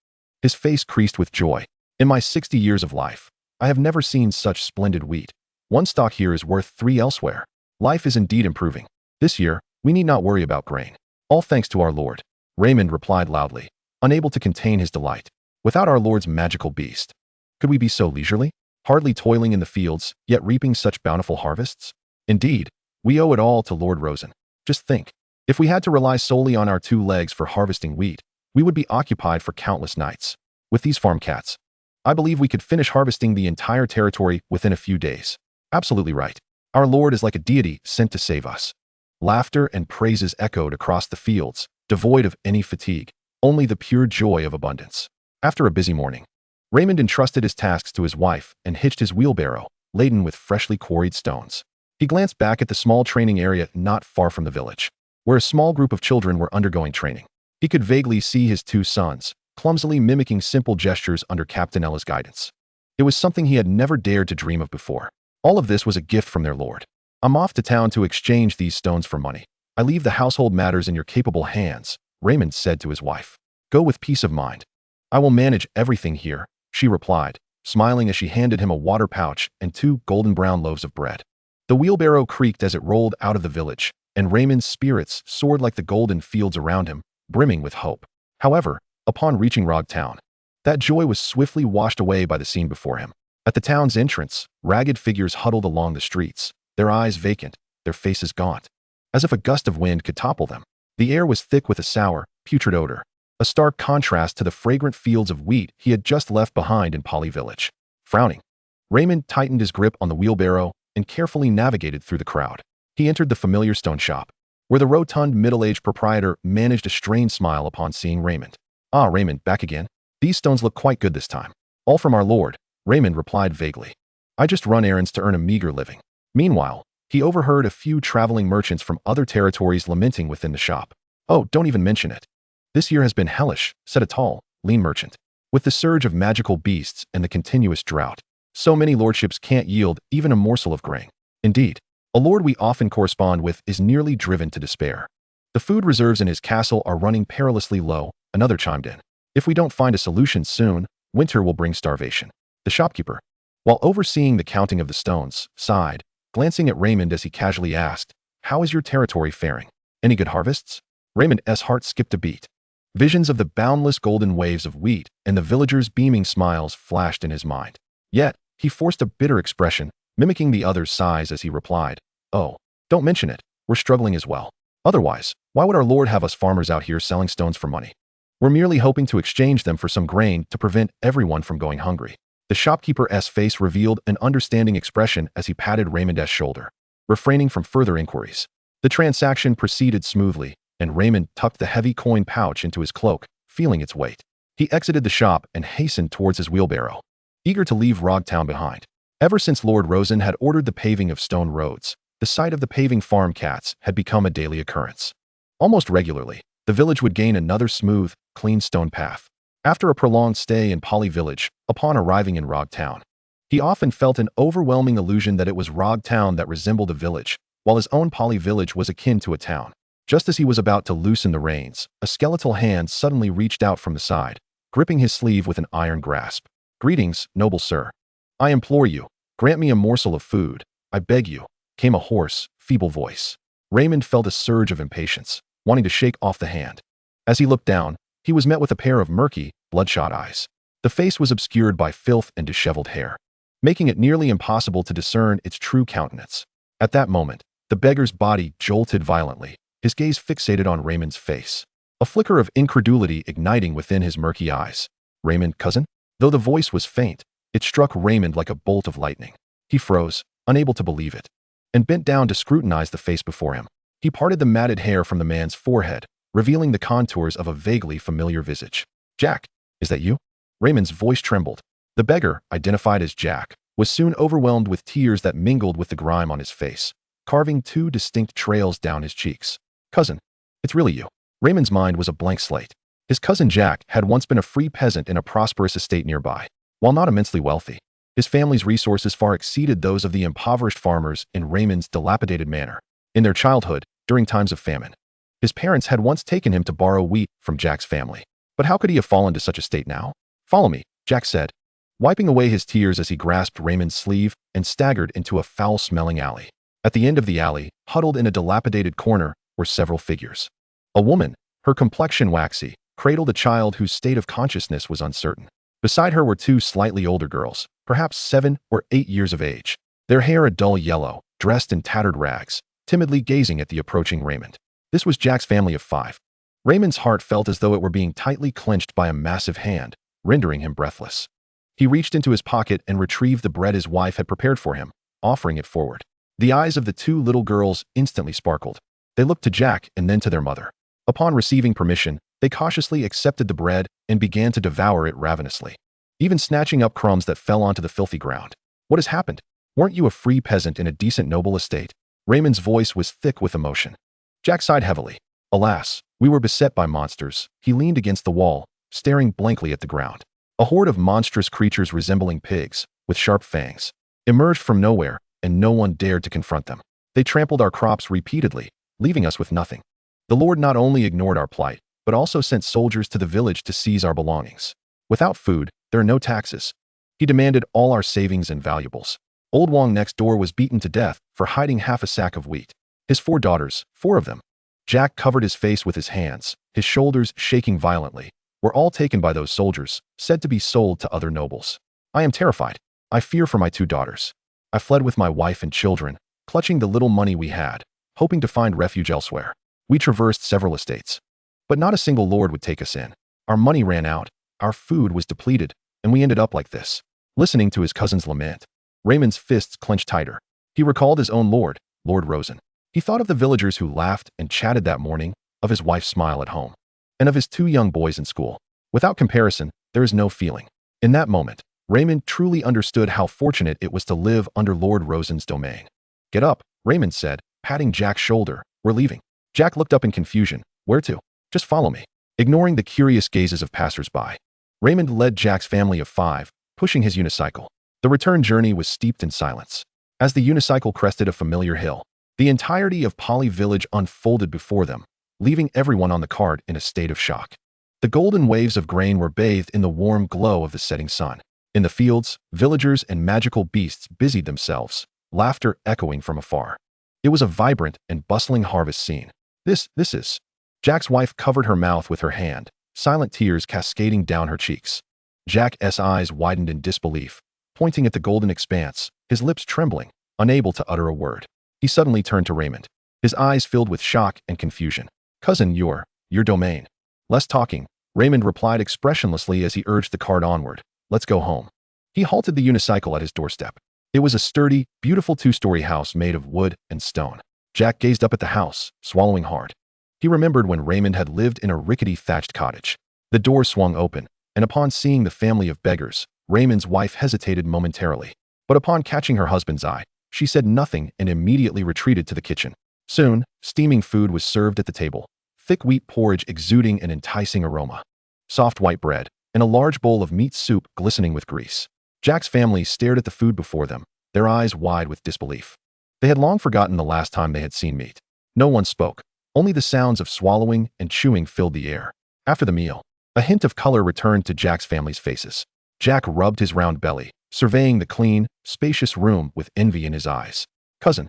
His face creased with joy. "In my 60 years of life, I have never seen such splendid wheat. One stalk here is worth 3 elsewhere. Life is indeed improving. This year, we need not worry about grain. All thanks to our Lord," Raymond replied loudly, unable to contain his delight. "Without our Lord's magical beast, could we be so leisurely, hardly toiling in the fields, yet reaping such bountiful harvests? Indeed, we owe it all to Lord Rosen. Just think, if we had to rely solely on our 2 legs for harvesting wheat, we would be occupied for countless nights. With these farm cats, I believe we could finish harvesting the entire territory within a few days." "Absolutely right. Our Lord is like a deity sent to save us." Laughter and praises echoed across the fields, devoid of any fatigue, only the pure joy of abundance. After a busy morning, Raymond entrusted his tasks to his wife and hitched his wheelbarrow, laden with freshly quarried stones. He glanced back at the small training area not far from the village, where a small group of children were undergoing training. He could vaguely see his 2 sons, clumsily mimicking simple gestures under Captain Ella's guidance. It was something he had never dared to dream of before. All of this was a gift from their Lord. "I'm off to town to exchange these stones for money. I leave the household matters in your capable hands," Raymond said to his wife. "Go with peace of mind. I will manage everything here," she replied, smiling as she handed him a water pouch and 2 golden brown loaves of bread. The wheelbarrow creaked as it rolled out of the village, and Raymond's spirits soared like the golden fields around him, brimming with hope. However, upon reaching Rog Town, that joy was swiftly washed away by the scene before him. At the town's entrance, ragged figures huddled along the streets, their eyes vacant, their faces gaunt, as if a gust of wind could topple them. The air was thick with a sour, putrid odor, a stark contrast to the fragrant fields of wheat he had just left behind in Poly Village. Frowning, Raymond tightened his grip on the wheelbarrow and carefully navigated through the crowd. He entered the familiar stone shop, where the rotund middle-aged proprietor managed a strained smile upon seeing Raymond. "Ah, Raymond, back again? These stones look quite good this time." "All from our Lord," Raymond replied vaguely. "I just run errands to earn a meager living." Meanwhile, he overheard a few traveling merchants from other territories lamenting within the shop. "Oh, don't even mention it. This year has been hellish," said a tall, lean merchant. "With the surge of magical beasts and the continuous drought, so many lordships can't yield even a morsel of grain. Indeed, a lord we often correspond with is nearly driven to despair. The food reserves in his castle are running perilously low," another chimed in. "If we don't find a solution soon, winter will bring starvation." The shopkeeper, while overseeing the counting of the stones, sighed, glancing at Raymond as he casually asked, "How is your territory faring? Any good harvests?" Raymond's heart skipped a beat. Visions of the boundless golden waves of wheat and the villagers' beaming smiles flashed in his mind. Yet, he forced a bitter expression, mimicking the other's sighs as he replied, "Oh, don't mention it. We're struggling as well. Otherwise, why would our Lord have us farmers out here selling stones for money? We're merely hoping to exchange them for some grain to prevent everyone from going hungry." The shopkeeper's face revealed an understanding expression as he patted Raymond's shoulder, refraining from further inquiries. The transaction proceeded smoothly, and Raymond tucked the heavy coin pouch into his cloak, feeling its weight. He exited the shop and hastened towards his wheelbarrow, eager to leave Rog Town behind. Ever since Lord Rosen had ordered the paving of stone roads, the sight of the paving farm cats had become a daily occurrence. Almost regularly, the village would gain another smooth, clean stone path. After a prolonged stay in Poly Village, upon arriving in Rog Town, he often felt an overwhelming illusion that it was Rog Town that resembled a village, while his own Poly Village was akin to a town. Just as he was about to loosen the reins, a skeletal hand suddenly reached out from the side, gripping his sleeve with an iron grasp. "Greetings, noble sir. I implore you, grant me a morsel of food, I beg you," came a hoarse, feeble voice. Raymond felt a surge of impatience, wanting to shake off the hand. As he looked down, he was met with a pair of murky, bloodshot eyes. The face was obscured by filth and disheveled hair, making it nearly impossible to discern its true countenance. At that moment, the beggar's body jolted violently, his gaze fixated on Raymond's face, a flicker of incredulity igniting within his murky eyes. "Raymond, cousin?" Though the voice was faint, it struck Raymond like a bolt of lightning. He froze, unable to believe it, and bent down to scrutinize the face before him. He parted the matted hair from the man's forehead, revealing the contours of a vaguely familiar visage. "Jack, is that you?" Raymond's voice trembled. The beggar, identified as Jack, was soon overwhelmed with tears that mingled with the grime on his face, carving two distinct trails down his cheeks. "Cousin, it's really you." Raymond's mind was a blank slate. His cousin Jack had once been a free peasant in a prosperous estate nearby. While not immensely wealthy, his family's resources far exceeded those of the impoverished farmers in Raymond's dilapidated manor. In their childhood, during times of famine, his parents had once taken him to borrow wheat from Jack's family. But how could he have fallen to such a state now? "Follow me," Jack said, wiping away his tears as he grasped Raymond's sleeve and staggered into a foul-smelling alley. At the end of the alley, huddled in a dilapidated corner, were several figures. A woman, her complexion waxy, cradled a child whose state of consciousness was uncertain. Beside her were two slightly older girls, perhaps 7 or 8 years of age, their hair a dull yellow, dressed in tattered rags, timidly gazing at the approaching Raymond. This was Jack's family of 5. Raymond's heart felt as though it were being tightly clenched by a massive hand, rendering him breathless. He reached into his pocket and retrieved the bread his wife had prepared for him, offering it forward. The eyes of the two little girls instantly sparkled. They looked to Jack and then to their mother. Upon receiving permission, they cautiously accepted the bread and began to devour it ravenously, even snatching up crumbs that fell onto the filthy ground. "What has happened? Weren't you a free peasant in a decent noble estate?" Raymond's voice was thick with emotion. Jack sighed heavily. "Alas, we were beset by monsters." He leaned against the wall, staring blankly at the ground. A horde of monstrous creatures resembling pigs, with sharp fangs, emerged from nowhere, and no one dared to confront them. They trampled our crops repeatedly, leaving us with nothing. The Lord not only ignored our plight, but also sent soldiers to the village to seize our belongings. Without food, there are no taxes. He demanded all our savings and valuables. Old Wong next door was beaten to death for hiding half a sack of wheat. His 4 daughters, 4 of them. Jack covered his face with his hands, his shoulders shaking violently, were all taken by those soldiers, said to be sold to other nobles. I am terrified. I fear for my 2 daughters. I fled with my wife and children, clutching the little money we had, hoping to find refuge elsewhere. We traversed several estates, but not a single lord would take us in. Our money ran out, our food was depleted, and we ended up like this." Listening to his cousin's lament, Raymond's fists clenched tighter. He recalled his own lord, Lord Rosen. He thought of the villagers who laughed and chatted that morning, of his wife's smile at home, and of his 2 young boys in school. Without comparison, there is no feeling. In that moment, Raymond truly understood how fortunate it was to live under Lord Rosen's domain. "Get up," Raymond said, patting Jack's shoulder. "We're leaving." Jack looked up in confusion. "Where to?" "Just follow me." Ignoring the curious gazes of passers-by, Raymond led Jack's family of 5, pushing his unicycle. The return journey was steeped in silence. As the unicycle crested a familiar hill, the entirety of Poly Village unfolded before them, leaving everyone on the cart in a state of shock. The golden waves of grain were bathed in the warm glow of the setting sun. In the fields, villagers and magical beasts busied themselves, laughter echoing from afar. It was a vibrant and bustling harvest scene. This is... Jack's wife covered her mouth with her hand, silent tears cascading down her cheeks. Jack's eyes widened in disbelief, pointing at the golden expanse, his lips trembling, unable to utter a word. He suddenly turned to Raymond, his eyes filled with shock and confusion. "Cousin, your domain." "Less talking," Raymond replied expressionlessly as he urged the cart onward. "Let's go home." He halted the unicycle at his doorstep. It was a sturdy, beautiful 2-story house made of wood and stone. Jack gazed up at the house, swallowing hard. He remembered when Raymond had lived in a rickety thatched cottage. The door swung open, and upon seeing the family of beggars, Raymond's wife hesitated momentarily. But upon catching her husband's eye, she said nothing and immediately retreated to the kitchen. Soon, steaming food was served at the table, thick wheat porridge exuding an enticing aroma, soft white bread, and a large bowl of meat soup glistening with grease. Jack's family stared at the food before them, their eyes wide with disbelief. They had long forgotten the last time they had seen meat. No one spoke. Only the sounds of swallowing and chewing filled the air. After the meal, a hint of color returned to Jack's family's faces. Jack rubbed his round belly, surveying the clean, spacious room with envy in his eyes. "Cousin,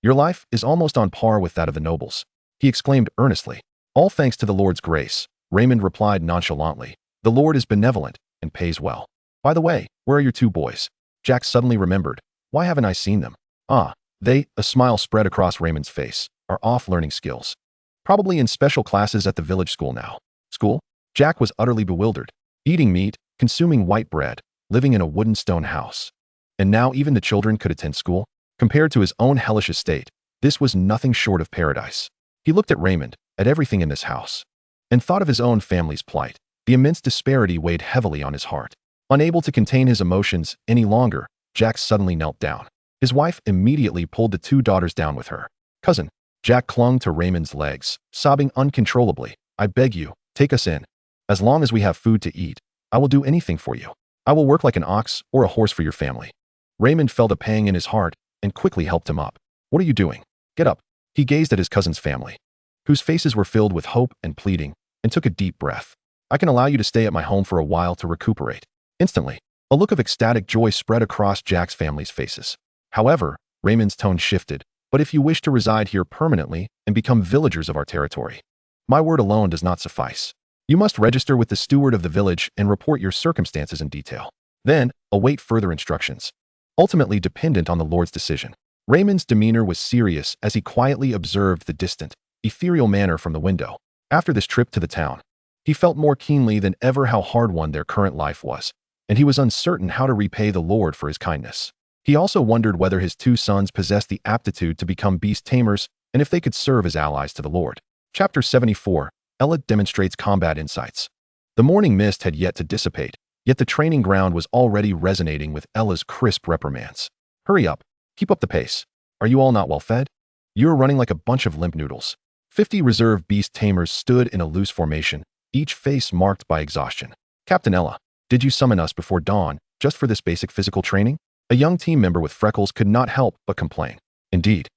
Your life is almost on par with that of the nobles, he exclaimed earnestly. All thanks to the Lord's grace, Raymond replied nonchalantly. The Lord is benevolent and pays well. By the way, where are your two boys? Jack suddenly remembered. Why haven't I seen them? Ah, a smile spread across Raymond's face, are off learning skills. Probably in special classes at the village school now. School? Jack was utterly bewildered. Eating meat, consuming white bread, living in a wooden stone house. And now even the children could attend school? Compared to his own hellish estate, this was nothing short of paradise. He looked at Raymond, at everything in this house, and thought of his own family's plight. The immense disparity weighed heavily on his heart. Unable to contain his emotions any longer, Jack suddenly knelt down. His wife immediately pulled the two daughters down with her. Cousin. Jack clung to Raymond's legs, sobbing uncontrollably. I beg you, take us in. As long as we have food to eat, I will do anything for you. I will work like an ox or a horse for your family. Raymond felt a pang in his heart and quickly helped him up. What are you doing? Get up. He gazed at his cousin's family, whose faces were filled with hope and pleading, and took a deep breath. I can allow you to stay at my home for a while to recuperate. Instantly, a look of ecstatic joy spread across Jack's family's faces. However, Raymond's tone shifted. But if you wish to reside here permanently and become villagers of our territory, my word alone does not suffice. You must register with the steward of the village and report your circumstances in detail. Then, await further instructions. Ultimately dependent on the Lord's decision. Raymond's demeanor was serious as he quietly observed the distant, ethereal manor from the window. After this trip to the town, he felt more keenly than ever how hard-won their current life was, and he was uncertain how to repay the Lord for his kindness. He also wondered whether his two sons possessed the aptitude to become beast tamers and if they could serve as allies to the Lord. Chapter 74. Ella demonstrates combat insights. The morning mist had yet to dissipate, yet the training ground was already resonating with Ella's crisp reprimands. Hurry up. Keep up the pace. Are you all not well fed? You're running like a bunch of limp noodles. 50 reserve beast tamers stood in a loose formation, each face marked by exhaustion. Captain Ella, did you summon us before dawn just for this basic physical training? A young team member with freckles could not help but complain. Indeed,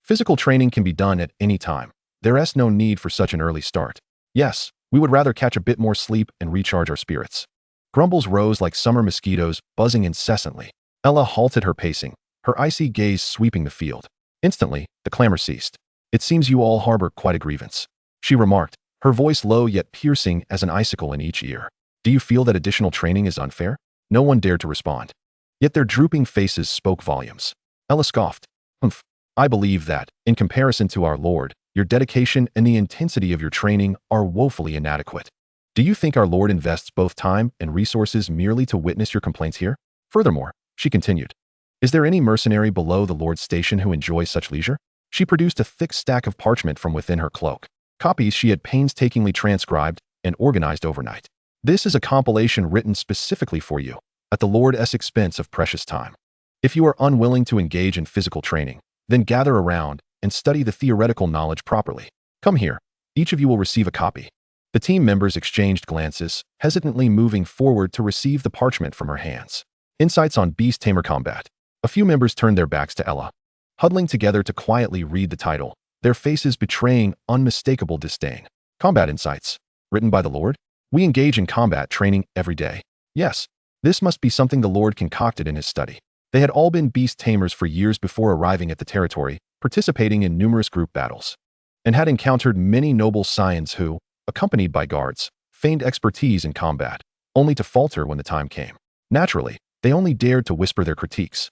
physical training can be done at any time. There is no need for such an early start. Yes, we would rather catch a bit more sleep and recharge our spirits. Grumbles rose like summer mosquitoes, buzzing incessantly. Ella halted her pacing, her icy gaze sweeping the field. Instantly, the clamor ceased. It seems you all harbor quite a grievance, she remarked, her voice low yet piercing as an icicle in each ear. Do you feel that additional training is unfair? No one dared to respond. Yet their drooping faces spoke volumes. Ella scoffed. Humph. I believe that, in comparison to our Lord, your dedication and the intensity of your training are woefully inadequate. Do you think our Lord invests both time and resources merely to witness your complaints here? Furthermore, she continued, is there any mercenary below the Lord's station who enjoys such leisure? She produced a thick stack of parchment from within her cloak, copies she had painstakingly transcribed and organized overnight. This is a compilation written specifically for you, at the Lord's expense of precious time. If you are unwilling to engage in physical training, then gather around and study the theoretical knowledge properly. Come here. Each of you will receive a copy. The team members exchanged glances, hesitantly moving forward to receive the parchment from her hands. Insights on Beast Tamer Combat. A few members turned their backs to Ella, huddling together to quietly read the title, their faces betraying unmistakable disdain. Combat Insights. Written by the Lord? We engage in combat training every day. Yes, this must be something the Lord concocted in his study. They had all been beast tamers for years before arriving at the territory, participating in numerous group battles, and had encountered many noble scions who, accompanied by guards, feigned expertise in combat, only to falter when the time came. Naturally, they only dared to whisper their critiques,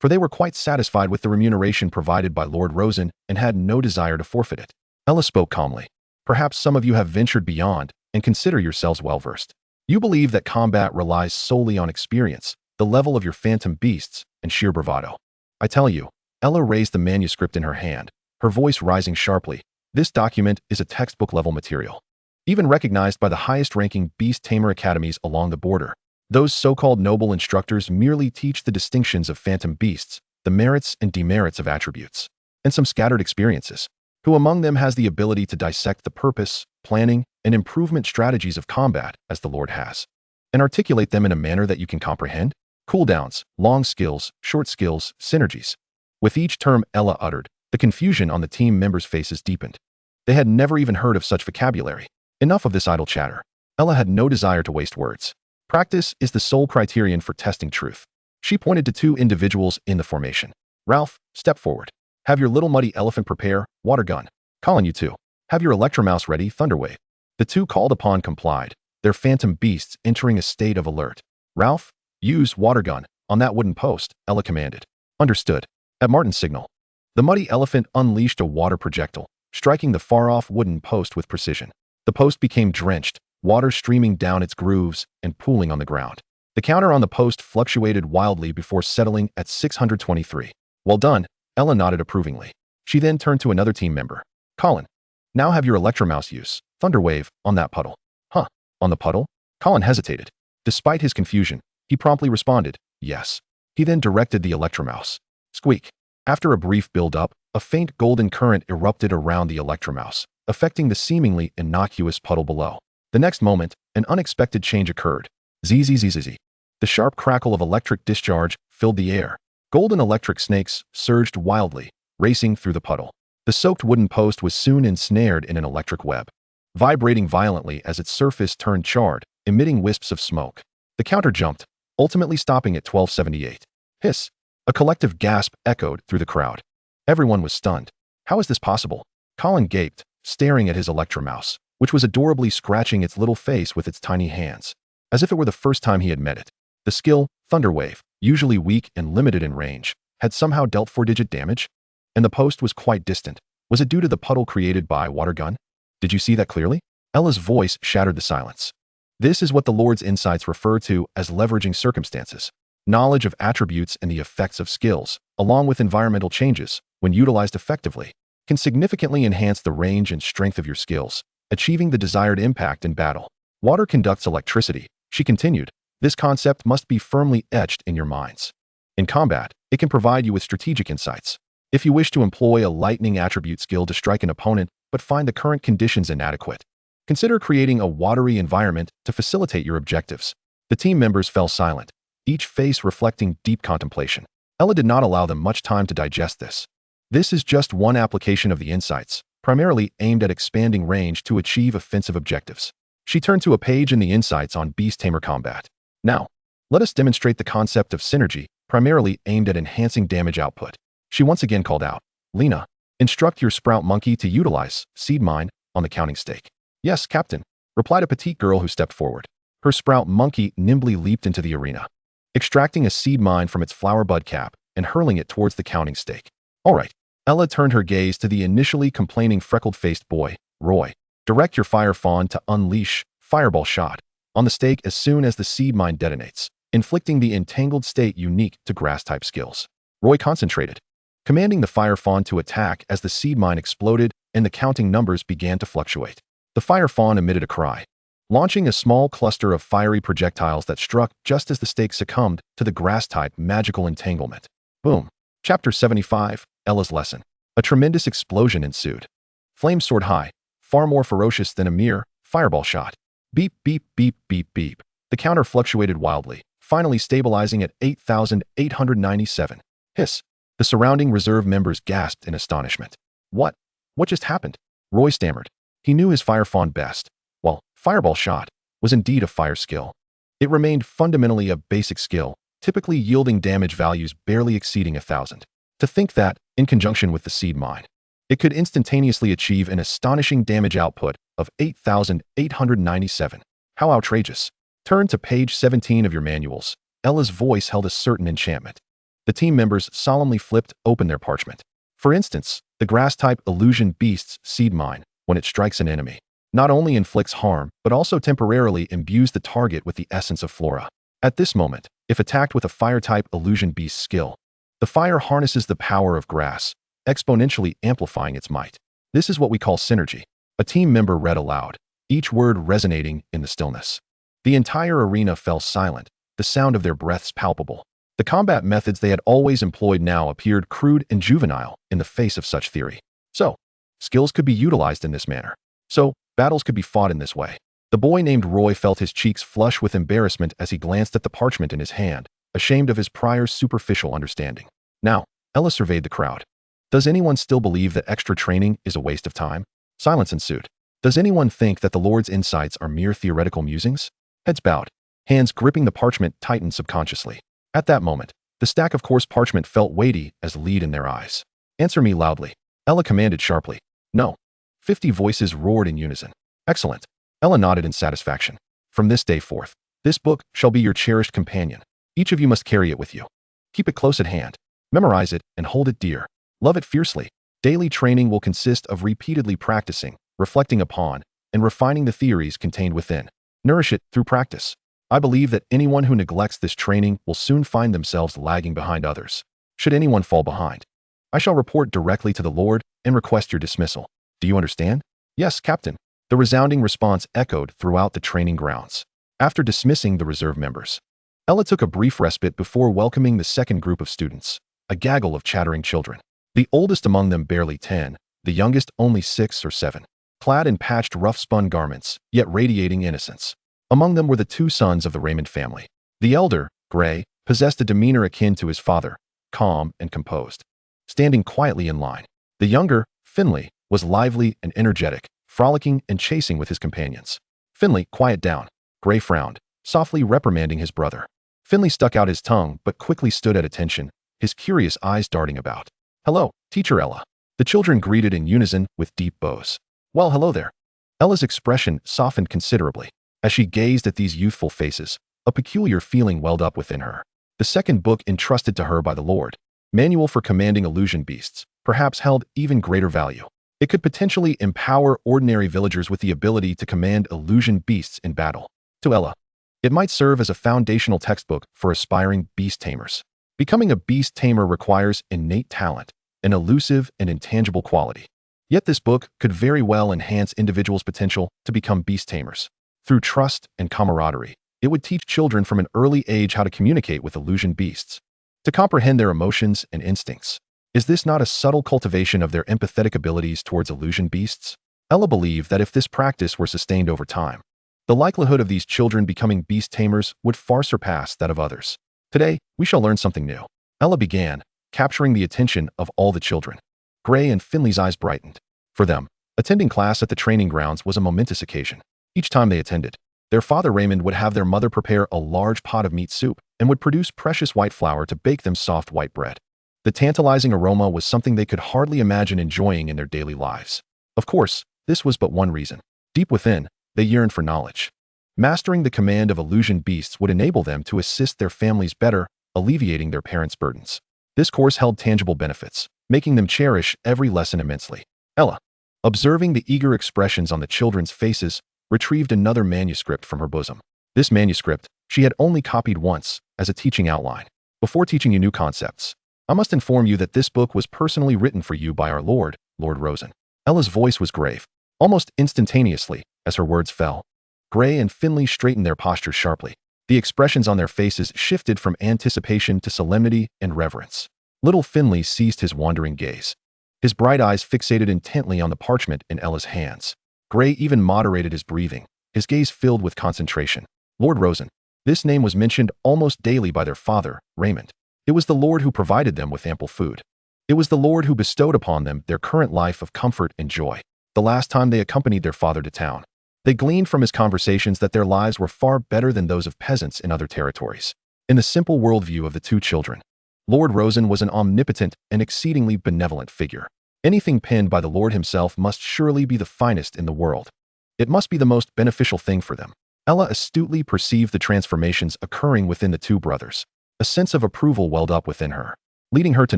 for they were quite satisfied with the remuneration provided by Lord Rosen and had no desire to forfeit it. Ella spoke calmly. Perhaps some of you have ventured beyond and consider yourselves well-versed. You believe that combat relies solely on experience, the level of your phantom beasts, and sheer bravado. I tell you, Ella raised the manuscript in her hand, her voice rising sharply. This document is a textbook-level material, even recognized by the highest-ranking beast tamer academies along the border. Those so-called noble instructors merely teach the distinctions of phantom beasts, the merits and demerits of attributes, and some scattered experiences. Who among them has the ability to dissect the purpose, planning, and improvement strategies of combat as the Lord has, and articulate them in a manner that you can comprehend? Cooldowns, long skills, short skills, synergies. With each term Ella uttered, the confusion on the team members' faces deepened. They had never even heard of such vocabulary. Enough of this idle chatter. Ella had no desire to waste words. Practice is the sole criterion for testing truth. She pointed to two individuals in the formation. Ralph, step forward. Have your little muddy elephant prepare, water gun. Colin, you two. Have your electromouse ready, thunderwave. The two called upon complied, their phantom beasts entering a state of alert. Ralph, use water gun on that wooden post, Ella commanded. Understood. At Martin's signal, the muddy elephant unleashed a water projectile, striking the far-off wooden post with precision. The post became drenched, water streaming down its grooves and pooling on the ground. The counter on the post fluctuated wildly before settling at 623. Well done, Ella nodded approvingly. She then turned to another team member. Colin, now have your electromouse use, thunderwave, on that puddle. Huh, on the puddle? Colin hesitated. Despite his confusion, he promptly responded, yes. He then directed the electromouse. Squeak. After a brief build-up, a faint golden current erupted around the electromouse, affecting the seemingly innocuous puddle below. The next moment, an unexpected change occurred. Zzzzz. The sharp crackle of electric discharge filled the air. Golden electric snakes surged wildly, racing through the puddle. The soaked wooden post was soon ensnared in an electric web, vibrating violently as its surface turned charred, emitting wisps of smoke. The counter jumped, ultimately stopping at 1278. Hiss! A collective gasp echoed through the crowd. Everyone was stunned. How is this possible? Colin gaped, staring at his electromouse, which was adorably scratching its little face with its tiny hands, as if it were the first time he had met it. The skill, Thunderwave, usually weak and limited in range, had somehow dealt 4-digit damage, and the post was quite distant. Was it due to the puddle created by water gun? Did you see that clearly? Ella's voice shattered the silence. This is what the Lord's insights refer to as leveraging circumstances. Knowledge of attributes and the effects of skills, along with environmental changes, when utilized effectively, can significantly enhance the range and strength of your skills, achieving the desired impact in battle. Water conducts electricity, she continued. This concept must be firmly etched in your minds. In combat, it can provide you with strategic insights. If you wish to employ a lightning attribute skill to strike an opponent but find the current conditions inadequate, consider creating a watery environment to facilitate your objectives. The team members fell silent, each face reflecting deep contemplation. Ella did not allow them much time to digest this. This is just one application of the insights, primarily aimed at expanding range to achieve offensive objectives. She turned to a page in the insights on beast tamer combat. Now, let us demonstrate the concept of synergy, primarily aimed at enhancing damage output. She once again called out, Lena, instruct your sprout monkey to utilize seed mine on the counting stake. Yes, Captain, replied a petite girl who stepped forward. Her sprout monkey nimbly leaped into the arena, extracting a seed mine from its flower bud cap and hurling it towards the counting stake. All right. Ella turned her gaze to the initially complaining freckled-faced boy, Roy. Direct your fire fawn to unleash fireball shot on the stake as soon as the seed mine detonates, inflicting the entangled state unique to grass-type skills. Roy concentrated, commanding the fire fawn to attack as the seed mine exploded and the counting numbers began to fluctuate. The fire fawn emitted a cry, launching a small cluster of fiery projectiles that struck just as the stake succumbed to the grass-type magical entanglement. Boom. Chapter 75, Ella's Lesson. A tremendous explosion ensued. Flames soared high, far more ferocious than a mere fireball shot. Beep, beep, beep, beep, beep. The counter fluctuated wildly, finally stabilizing at 8,897. Hiss. The surrounding reserve members gasped in astonishment. What? What just happened? Roy stammered. He knew his fire fawn best. Well, fireball shot was indeed a fire skill. It remained fundamentally a basic skill, typically yielding damage values barely exceeding 1,000. To think that, in conjunction with the seed mine, it could instantaneously achieve an astonishing damage output of 8,897. How outrageous. Turn to page 17 of your manuals. Ella's voice held a certain enchantment. The team members solemnly flipped open their parchment. For instance, the grass-type illusion beast's seed mine, when it strikes an enemy, not only inflicts harm, but also temporarily imbues the target with the essence of flora. At this moment, if attacked with a fire-type illusion beast skill, the fire harnesses the power of grass, exponentially amplifying its might. This is what we call synergy. A team member read aloud, each word resonating in the stillness. The entire arena fell silent, the sound of their breaths palpable. The combat methods they had always employed now appeared crude and juvenile in the face of such theory. So, skills could be utilized in this manner. So, battles could be fought in this way. The boy named Roy felt his cheeks flush with embarrassment as he glanced at the parchment in his hand, ashamed of his prior superficial understanding. Now, Ella surveyed the crowd. Does anyone still believe that extra training is a waste of time? Silence ensued. Does anyone think that the Lord's insights are mere theoretical musings? Heads bowed, hands gripping the parchment tightened subconsciously. At that moment, the stack of coarse parchment felt weighty as lead in their eyes. Answer me loudly. Ella commanded sharply. No. 50 voices roared in unison. Excellent. Ella nodded in satisfaction. From this day forth, this book shall be your cherished companion. Each of you must carry it with you. Keep it close at hand. Memorize it and hold it dear. Love it fiercely. Daily training will consist of repeatedly practicing, reflecting upon, and refining the theories contained within. Nourish it through practice. I believe that anyone who neglects this training will soon find themselves lagging behind others. Should anyone fall behind, I shall report directly to the Lord and request your dismissal. Do you understand? Yes, Captain. The resounding response echoed throughout the training grounds. After dismissing the reserve members, Ella took a brief respite before welcoming the second group of students, a gaggle of chattering children. The oldest among them barely 10, the youngest only 6 or 7, clad in patched rough-spun garments, yet radiating innocence. Among them were the 2 sons of the Raymond family. The elder, Gray, possessed a demeanor akin to his father, calm and composed, standing quietly in line. The younger, Finley, was lively and energetic, frolicking and chasing with his companions. Finley, quiet down. Gray frowned, softly reprimanding his brother. Finley stuck out his tongue but quickly stood at attention, his curious eyes darting about. Hello, Teacher Ella. The children greeted in unison with deep bows. Well, hello there. Ella's expression softened considerably. As she gazed at these youthful faces, a peculiar feeling welled up within her. The second book entrusted to her by the Lord, Manual for Commanding Illusion Beasts, perhaps held even greater value. It could potentially empower ordinary villagers with the ability to command illusion beasts in battle. To Ella, it might serve as a foundational textbook for aspiring beast tamers. Becoming a beast tamer requires innate talent, an elusive and intangible quality. Yet this book could very well enhance individuals' potential to become beast tamers. Through trust and camaraderie, it would teach children from an early age how to communicate with illusion beasts, to comprehend their emotions and instincts. Is this not a subtle cultivation of their empathetic abilities towards illusion beasts? Ella believed that if this practice were sustained over time, the likelihood of these children becoming beast tamers would far surpass that of others. Today, we shall learn something new. Ella began, capturing the attention of all the children. Gray and Finley's eyes brightened. For them, attending class at the training grounds was a momentous occasion. Each time they attended, their father Raymond would have their mother prepare a large pot of meat soup and would produce precious white flour to bake them soft white bread. The tantalizing aroma was something they could hardly imagine enjoying in their daily lives. Of course, this was but one reason. Deep within, they yearned for knowledge. Mastering the command of illusion beasts would enable them to assist their families better, alleviating their parents' burdens. This course held tangible benefits, making them cherish every lesson immensely. Ella, observing the eager expressions on the children's faces, retrieved another manuscript from her bosom. This manuscript she had only copied once as a teaching outline. Before teaching you new concepts, I must inform you that this book was personally written for you by our Lord, Lord Rosen. Ella's voice was grave, almost instantaneously, as her words fell. Gray and Finley straightened their postures sharply. The expressions on their faces shifted from anticipation to solemnity and reverence. Little Finley ceased his wandering gaze. His bright eyes fixated intently on the parchment in Ella's hands. Gray even moderated his breathing, his gaze filled with concentration. Lord Rosen. This name was mentioned almost daily by their father, Raymond. It was the Lord who provided them with ample food. It was the Lord who bestowed upon them their current life of comfort and joy. The last time they accompanied their father to town, they gleaned from his conversations that their lives were far better than those of peasants in other territories. In the simple worldview of the 2 children, Lord Rosen was an omnipotent and exceedingly benevolent figure. Anything penned by the Lord himself must surely be the finest in the world. It must be the most beneficial thing for them. Ella astutely perceived the transformations occurring within the 2 brothers. A sense of approval welled up within her, leading her to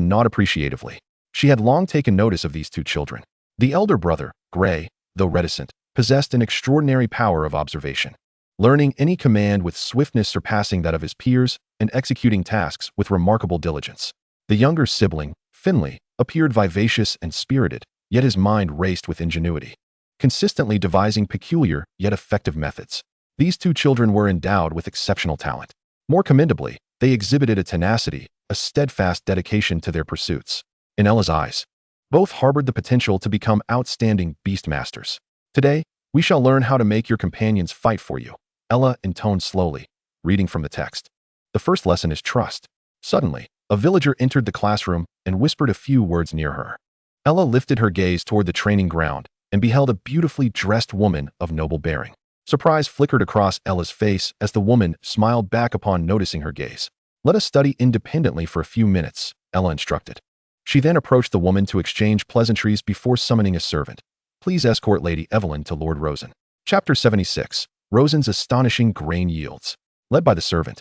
nod appreciatively. She had long taken notice of these 2 children. The elder brother, Gray, though reticent, possessed an extraordinary power of observation, learning any command with swiftness surpassing that of his peers and executing tasks with remarkable diligence. The younger sibling, Finley, appeared vivacious and spirited, yet his mind raced with ingenuity, consistently devising peculiar yet effective methods. These 2 children were endowed with exceptional talent. More commendably, they exhibited a tenacity, a steadfast dedication to their pursuits. In Ella's eyes, both harbored the potential to become outstanding beast masters. Today, we shall learn how to make your companions fight for you. Ella intoned slowly, reading from the text. The first lesson is trust. Suddenly, a villager entered the classroom and whispered a few words near her. Ella lifted her gaze toward the training ground and beheld a beautifully dressed woman of noble bearing. Surprise flickered across Ella's face as the woman smiled back upon noticing her gaze. Let us study independently for a few minutes, Ella instructed. She then approached the woman to exchange pleasantries before summoning a servant. Please escort Lady Evelyn to Lord Rosen. Chapter 76. Rosen's astonishing grain yields. Led by the servant,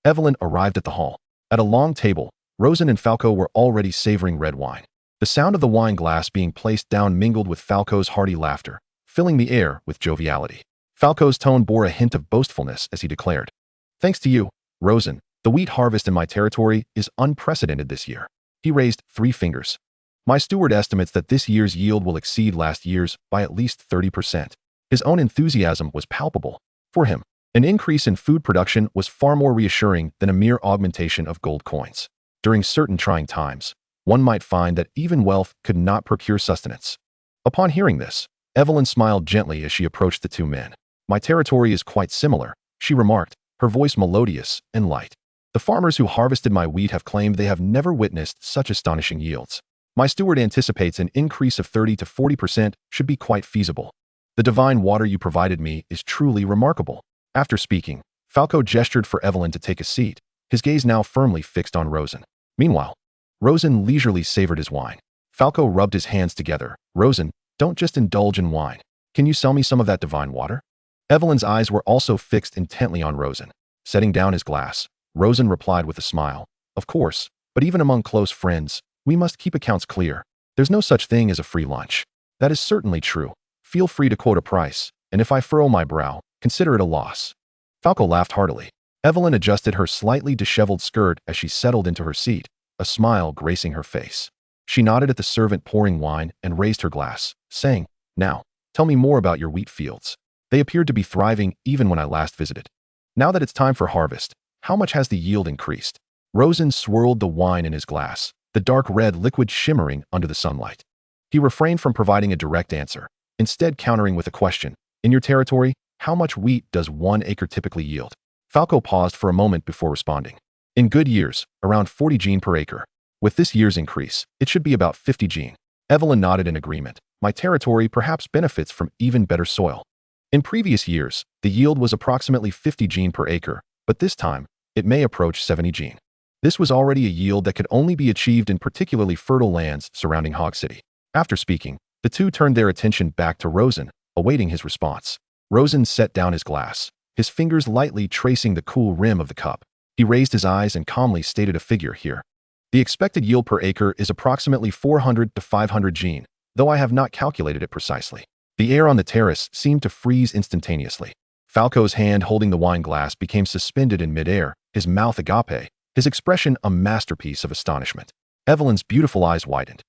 Evelyn arrived at the hall. At a long table, Rosen and Falco were already savoring red wine. The sound of the wine glass being placed down mingled with Falco's hearty laughter, filling the air with joviality. Falco's tone bore a hint of boastfulness as he declared, "Thanks to you, Rosen, the wheat harvest in my territory is unprecedented this year." He raised 3 fingers. "My steward estimates that this year's yield will exceed last year's by at least 30%. His own enthusiasm was palpable. For him, an increase in food production was far more reassuring than a mere augmentation of gold coins. During certain trying times, one might find that even wealth could not procure sustenance. Upon hearing this, Evelyn smiled gently as she approached the 2 men. "My territory is quite similar," she remarked, her voice melodious and light. "The farmers who harvested my wheat have claimed they have never witnessed such astonishing yields. My steward anticipates an increase of 30 to 40% should be quite feasible. The divine water you provided me is truly remarkable." After speaking, Falco gestured for Evelyn to take a seat, his gaze now firmly fixed on Rosen. Meanwhile, Rosen leisurely savored his wine. Falco rubbed his hands together. "Rosen, don't just indulge in wine. Can you sell me some of that divine water?" Evelyn's eyes were also fixed intently on Rosen. Setting down his glass, Rosen replied with a smile, "Of course, but even among close friends, we must keep accounts clear. There's no such thing as a free lunch." "That is certainly true. Feel free to quote a price, and if I furrow my brow, consider it a loss." Falco laughed heartily. Evelyn adjusted her slightly disheveled skirt as she settled into her seat, a smile gracing her face. She nodded at the servant pouring wine and raised her glass, saying, "Now, tell me more about your wheat fields. They appeared to be thriving even when I last visited. Now that it's time for harvest, how much has the yield increased?" Rosen swirled the wine in his glass, the dark red liquid shimmering under the sunlight. He refrained from providing a direct answer, instead countering with a question. "In your territory, how much wheat does 1 acre typically yield?" Falco paused for a moment before responding. "In good years, around 40 gene per acre. With this year's increase, it should be about 50 gene." Evelyn nodded in agreement. "My territory perhaps benefits from even better soil. In previous years, the yield was approximately 50 gene per acre, but this time, it may approach 70 gene." This was already a yield that could only be achieved in particularly fertile lands surrounding Hog City. After speaking, the 2 turned their attention back to Rosen, awaiting his response. Rosen set down his glass, his fingers lightly tracing the cool rim of the cup. He raised his eyes and calmly stated a figure here. "The expected yield per acre is approximately 400 to 500 gene, though I have not calculated it precisely." The air on the terrace seemed to freeze instantaneously. Falco's hand holding the wine glass became suspended in midair, his mouth agape, his expression a masterpiece of astonishment. Evelyn's beautiful eyes widened,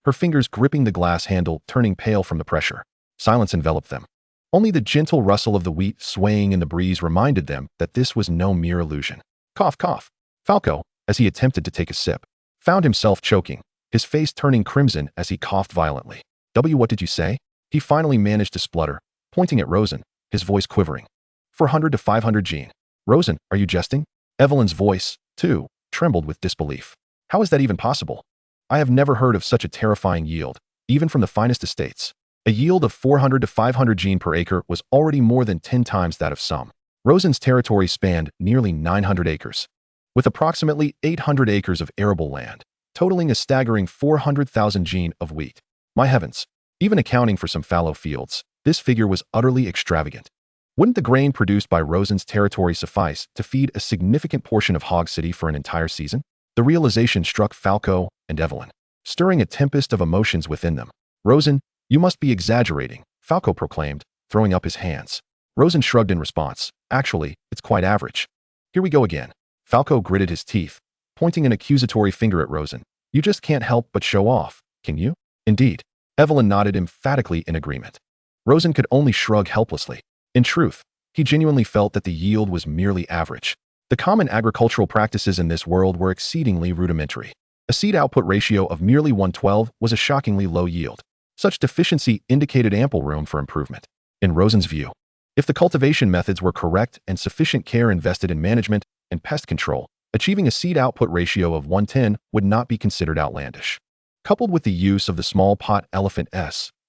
her fingers gripping the glass handle, turning pale from the pressure. Silence enveloped them. Only the gentle rustle of the wheat swaying in the breeze reminded them that this was no mere illusion. Cough, cough. Falco, as he attempted to take a sip, found himself choking, his face turning crimson as he coughed violently. What did you say?" He finally managed to splutter, pointing at Rosen, his voice quivering. 400 to 500 gene. "Rosen, are you jesting?" Evelyn's voice, too, trembled with disbelief. "How is that even possible? I have never heard of such a terrifying yield, even from the finest estates." A yield of 400 to 500 gene per acre was already more than 10 times that of some. Rosen's territory spanned nearly 900 acres, with approximately 800 acres of arable land, totaling a staggering 400,000 gene of wheat. My heavens! Even accounting for some fallow fields, this figure was utterly extravagant. Wouldn't the grain produced by Rosen's territory suffice to feed a significant portion of Hog City for an entire season? The realization struck Falco and Evelyn, stirring a tempest of emotions within them. "Rosen, you must be exaggerating," Falco proclaimed, throwing up his hands. Rosen shrugged in response. "Actually, it's quite average." "Here we go again." Falco gritted his teeth, pointing an accusatory finger at Rosen. "You just can't help but show off, can you?" "Indeed." Evelyn nodded emphatically in agreement. Rosen could only shrug helplessly. In truth, he genuinely felt that the yield was merely average. The common agricultural practices in this world were exceedingly rudimentary. A seed output ratio of merely 112 was a shockingly low yield. Such deficiency indicated ample room for improvement. In Rosen's view, if the cultivation methods were correct and sufficient care invested in management and pest control, achieving a seed output ratio of 110 would not be considered outlandish. Coupled with the use of the small pot elephant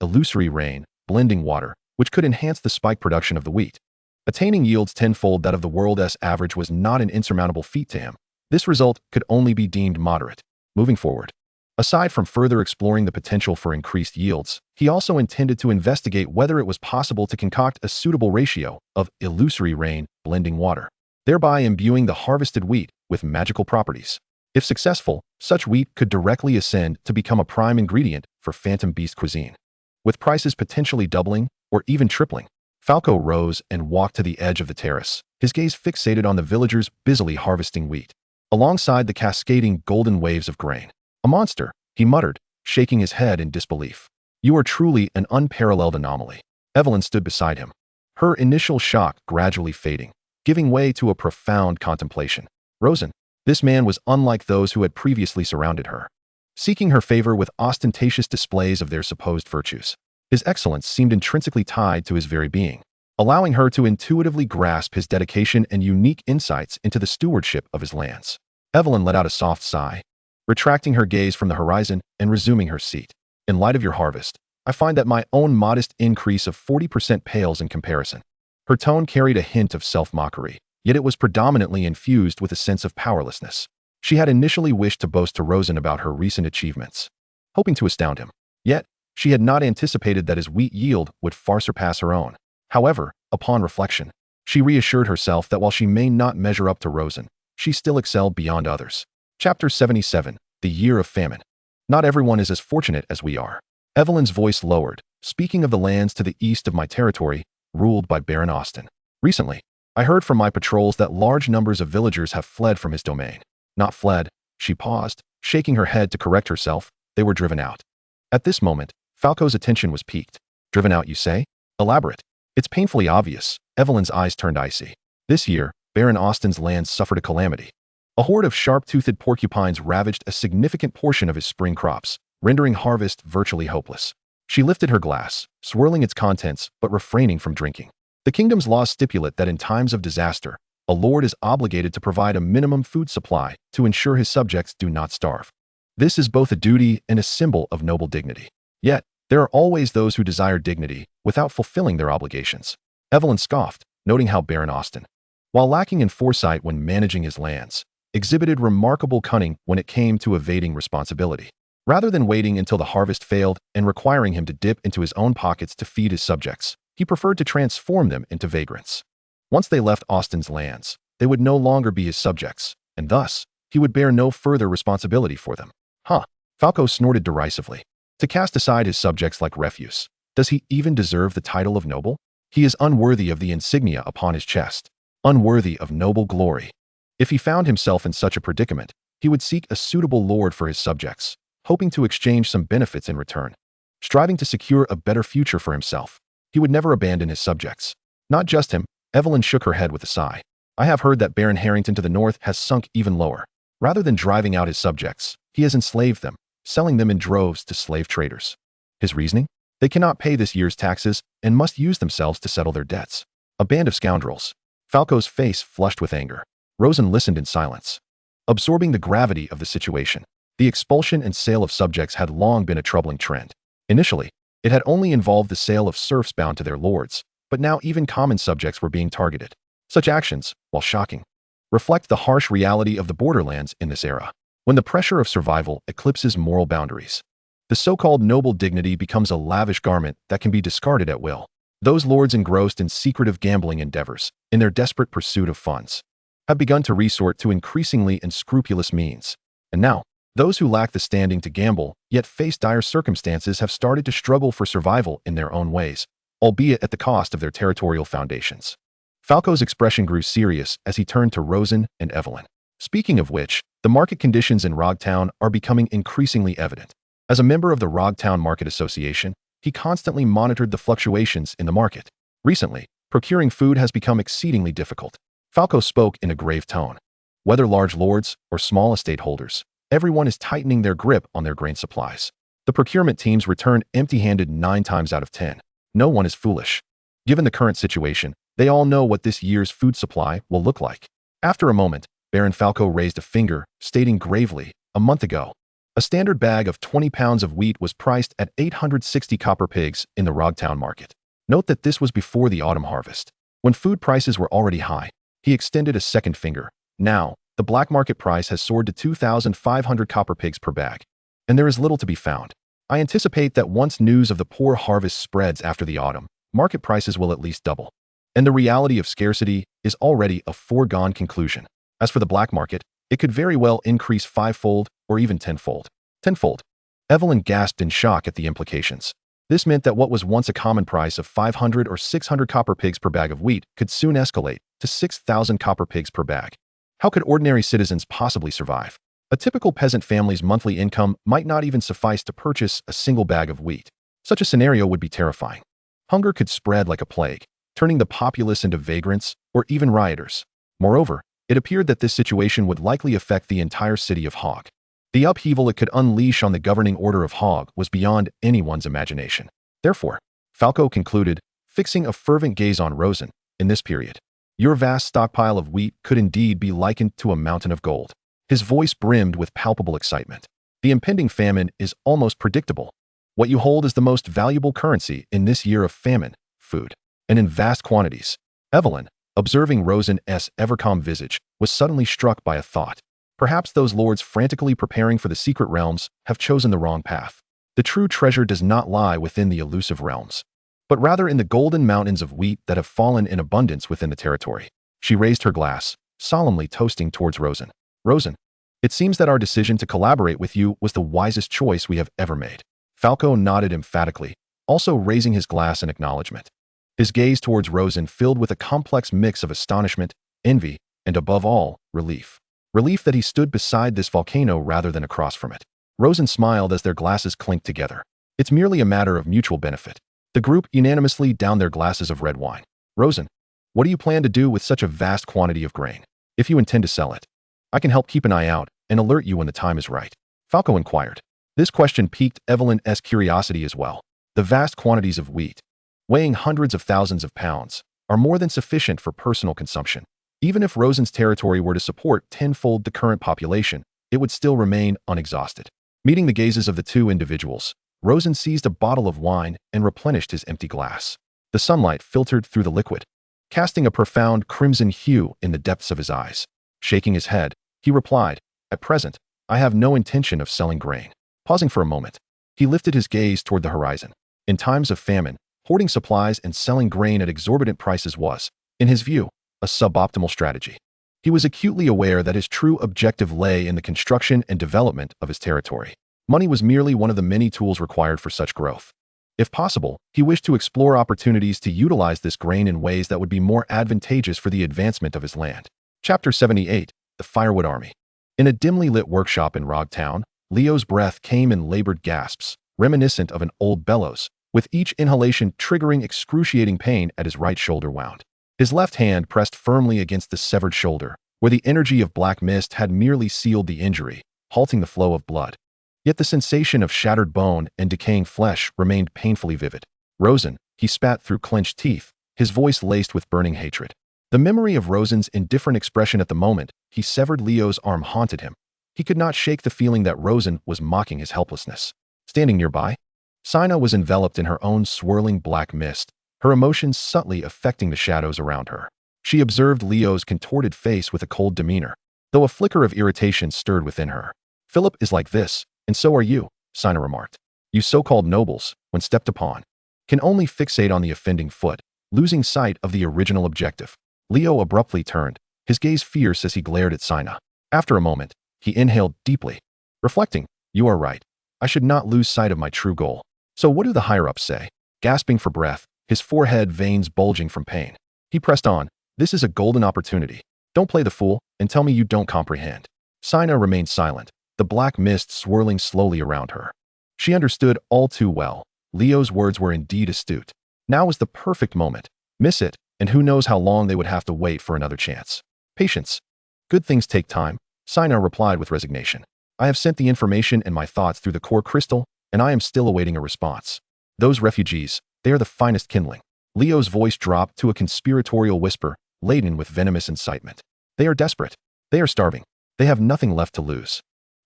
illusory rain, blending water, which could enhance the spike production of the wheat, attaining yields tenfold that of the world's average was not an insurmountable feat to him. This result could only be deemed moderate. Moving forward, Aside from further exploring the potential for increased yields, he also intended to investigate whether it was possible to concoct a suitable ratio of illusory rain blending water, thereby imbuing the harvested wheat with magical properties. If successful, such wheat could directly ascend to become a prime ingredient for Phantom Beast cuisine. With prices potentially doubling or even tripling, Falco rose and walked to the edge of the terrace, his gaze fixated on the villagers busily harvesting wheat, alongside the cascading golden waves of grain. "A monster," he muttered, shaking his head in disbelief. "You are truly an unparalleled anomaly." Evelyn stood beside him, her initial shock gradually fading, giving way to a profound contemplation. Rosen, this man was unlike those who had previously surrounded her, seeking her favor with ostentatious displays of their supposed virtues. His excellence seemed intrinsically tied to his very being, allowing her to intuitively grasp his dedication and unique insights into the stewardship of his lands. Evelyn let out a soft sigh, retracting her gaze from the horizon and resuming her seat. "In light of your harvest, I find that my own modest increase of 40% pales in comparison." Her tone carried a hint of self-mockery, yet it was predominantly infused with a sense of powerlessness. She had initially wished to boast to Rosen about her recent achievements, hoping to astound him. Yet, she had not anticipated that his wheat yield would far surpass her own. However, upon reflection, she reassured herself that while she may not measure up to Rosen, she still excelled beyond others. Chapter 77, The Year of Famine. Not everyone is as fortunate as we are. Evelyn's voice lowered, speaking of the lands to the east of my territory, ruled by Baron Austin. "Recently, I heard from my patrols that large numbers of villagers have fled from his domain." Not fled, she paused, shaking her head to correct herself, they were driven out. At this moment, Falco's attention was piqued. "Driven out, you say? Elaborate." "It's painfully obvious." Evelyn's eyes turned icy. "This year, Baron Austin's lands suffered a calamity. A horde of sharp-toothed porcupines ravaged a significant portion of his spring crops, rendering harvest virtually hopeless." She lifted her glass, swirling its contents but refraining from drinking. "The kingdom's laws stipulate that in times of disaster, a lord is obligated to provide a minimum food supply to ensure his subjects do not starve. This is both a duty and a symbol of noble dignity. Yet, there are always those who desire dignity without fulfilling their obligations." Evelyn scoffed, noting how Baron Austin, while lacking in foresight when managing his lands, exhibited remarkable cunning when it came to evading responsibility. Rather than waiting until the harvest failed and requiring him to dip into his own pockets to feed his subjects, he preferred to transform them into vagrants. Once they left Austin's lands, they would no longer be his subjects, and thus, he would bear no further responsibility for them. "Huh," Falco snorted derisively. "To cast aside his subjects like refuse, does he even deserve the title of noble? He is unworthy of the insignia upon his chest, unworthy of noble glory." If he found himself in such a predicament, he would seek a suitable lord for his subjects, hoping to exchange some benefits in return. Striving to secure a better future for himself, he would never abandon his subjects. Not just him, Evelyn shook her head with a sigh. "I have heard that Baron Harrington to the north has sunk even lower. Rather than driving out his subjects, he has enslaved them, selling them in droves to slave traders. His reasoning? They cannot pay this year's taxes and must use themselves to settle their debts. A band of scoundrels." Falco's face flushed with anger. Rosen listened in silence, absorbing the gravity of the situation. The expulsion and sale of subjects had long been a troubling trend. Initially, it had only involved the sale of serfs bound to their lords, but now even common subjects were being targeted. Such actions, while shocking, reflect the harsh reality of the borderlands in this era, when the pressure of survival eclipses moral boundaries. The so-called noble dignity becomes a lavish garment that can be discarded at will. Those lords engrossed in secretive gambling endeavors, in their desperate pursuit of funds, have begun to resort to increasingly unscrupulous means. And now, those who lack the standing to gamble, yet face dire circumstances, have started to struggle for survival in their own ways, albeit at the cost of their territorial foundations. Falco's expression grew serious as he turned to Rosen and Evelyn. "Speaking of which, the market conditions in Rogtown are becoming increasingly evident." As a member of the Rogtown Market Association, he constantly monitored the fluctuations in the market. Recently, procuring food has become exceedingly difficult. Falco spoke in a grave tone. Whether large lords or small estate holders, everyone is tightening their grip on their grain supplies. The procurement teams return empty-handed 9 times out of 10. No one is foolish. Given the current situation, they all know what this year's food supply will look like. After a moment, Baron Falco raised a finger, stating gravely, "A month ago, a standard bag of 20 pounds of wheat was priced at 860 copper pigs in the Rogtown market." Note that this was before the autumn harvest, when food prices were already high. He extended a second finger. "Now, the black market price has soared to 2,500 copper pigs per bag." and there is little to be found. I anticipate that once news of the poor harvest spreads after the autumn, market prices will at least double. And the reality of scarcity is already a foregone conclusion. As for the black market, it could very well increase fivefold or even tenfold. Tenfold. Evelyn gasped in shock at the implications. This meant that what was once a common price of 500 or 600 copper pigs per bag of wheat could soon escalate to 6,000 copper pigs per bag. How could ordinary citizens possibly survive? A typical peasant family's monthly income might not even suffice to purchase a single bag of wheat. Such a scenario would be terrifying. Hunger could spread like a plague, turning the populace into vagrants or even rioters. Moreover, it appeared that this situation would likely affect the entire city of Hog. The upheaval it could unleash on the governing order of Hog was beyond anyone's imagination. Therefore, Falco concluded, fixing a fervent gaze on Rosen, in this period, your vast stockpile of wheat could indeed be likened to a mountain of gold. His voice brimmed with palpable excitement. The impending famine is almost predictable. What you hold is the most valuable currency in this year of famine, food, and in vast quantities. Evelyn, observing Rosen's ever-calm visage, was suddenly struck by a thought. Perhaps those lords frantically preparing for the secret realms have chosen the wrong path. The true treasure does not lie within the elusive realms, but rather in the golden mountains of wheat that have fallen in abundance within the territory. She raised her glass, solemnly toasting towards Rosen. Rosen, it seems that our decision to collaborate with you was the wisest choice we have ever made. Falco nodded emphatically, also raising his glass in acknowledgement. His gaze towards Rosen filled with a complex mix of astonishment, envy, and above all, relief. Relief that he stood beside this volcano rather than across from it. Rosen smiled as their glasses clinked together. It's merely a matter of mutual benefit. The group unanimously downed their glasses of red wine. Rosen, what do you plan to do with such a vast quantity of grain? If you intend to sell it, I can help keep an eye out and alert you when the time is right. Falco inquired. This question piqued Evelyn's curiosity as well. The vast quantities of wheat, weighing hundreds of thousands of pounds, are more than sufficient for personal consumption. Even if Rosen's territory were to support tenfold the current population, it would still remain unexhausted. Meeting the gazes of the two individuals, Rosen seized a bottle of wine and replenished his empty glass. The sunlight filtered through the liquid, casting a profound crimson hue in the depths of his eyes. Shaking his head, he replied, "At present, I have no intention of selling grain." Pausing for a moment, he lifted his gaze toward the horizon. In times of famine, hoarding supplies and selling grain at exorbitant prices was, in his view, a suboptimal strategy. He was acutely aware that his true objective lay in the construction and development of his territory. Money was merely one of the many tools required for such growth. If possible, he wished to explore opportunities to utilize this grain in ways that would be more advantageous for the advancement of his land. Chapter 78, The Firewood Army. In a dimly lit workshop in Rog Town, Leo's breath came in labored gasps, reminiscent of an old bellows, with each inhalation triggering excruciating pain at his right shoulder wound. His left hand pressed firmly against the severed shoulder, where the energy of black mist had merely sealed the injury, halting the flow of blood. Yet the sensation of shattered bone and decaying flesh remained painfully vivid. Rosen, he spat through clenched teeth, his voice laced with burning hatred. The memory of Rosen's indifferent expression at the moment he severed Leo's arm haunted him. He could not shake the feeling that Rosen was mocking his helplessness. Standing nearby, Sina was enveloped in her own swirling black mist, her emotions subtly affecting the shadows around her. She observed Leo's contorted face with a cold demeanor, though a flicker of irritation stirred within her. "Philip is like this, and so are you," Sina remarked. "You so-called nobles, when stepped upon, can only fixate on the offending foot, losing sight of the original objective." Leo abruptly turned, his gaze fierce as he glared at Sina. After a moment, he inhaled deeply, reflecting, "You are right. I should not lose sight of my true goal. So what do the higher-ups say?" Gasping for breath, his forehead veins bulging from pain, he pressed on, "This is a golden opportunity. Don't play the fool and tell me you don't comprehend." Sina remained silent, the black mist swirling slowly around her. She understood all too well. Leo's words were indeed astute. Now was the perfect moment. Miss it, and who knows how long they would have to wait for another chance. Patience. Good things take time, Sina replied with resignation. I have sent the information and my thoughts through the core crystal, and I am still awaiting a response. Those refugees, they are the finest kindling. Leo's voice dropped to a conspiratorial whisper, laden with venomous incitement. They are desperate. They are starving. They have nothing left to lose.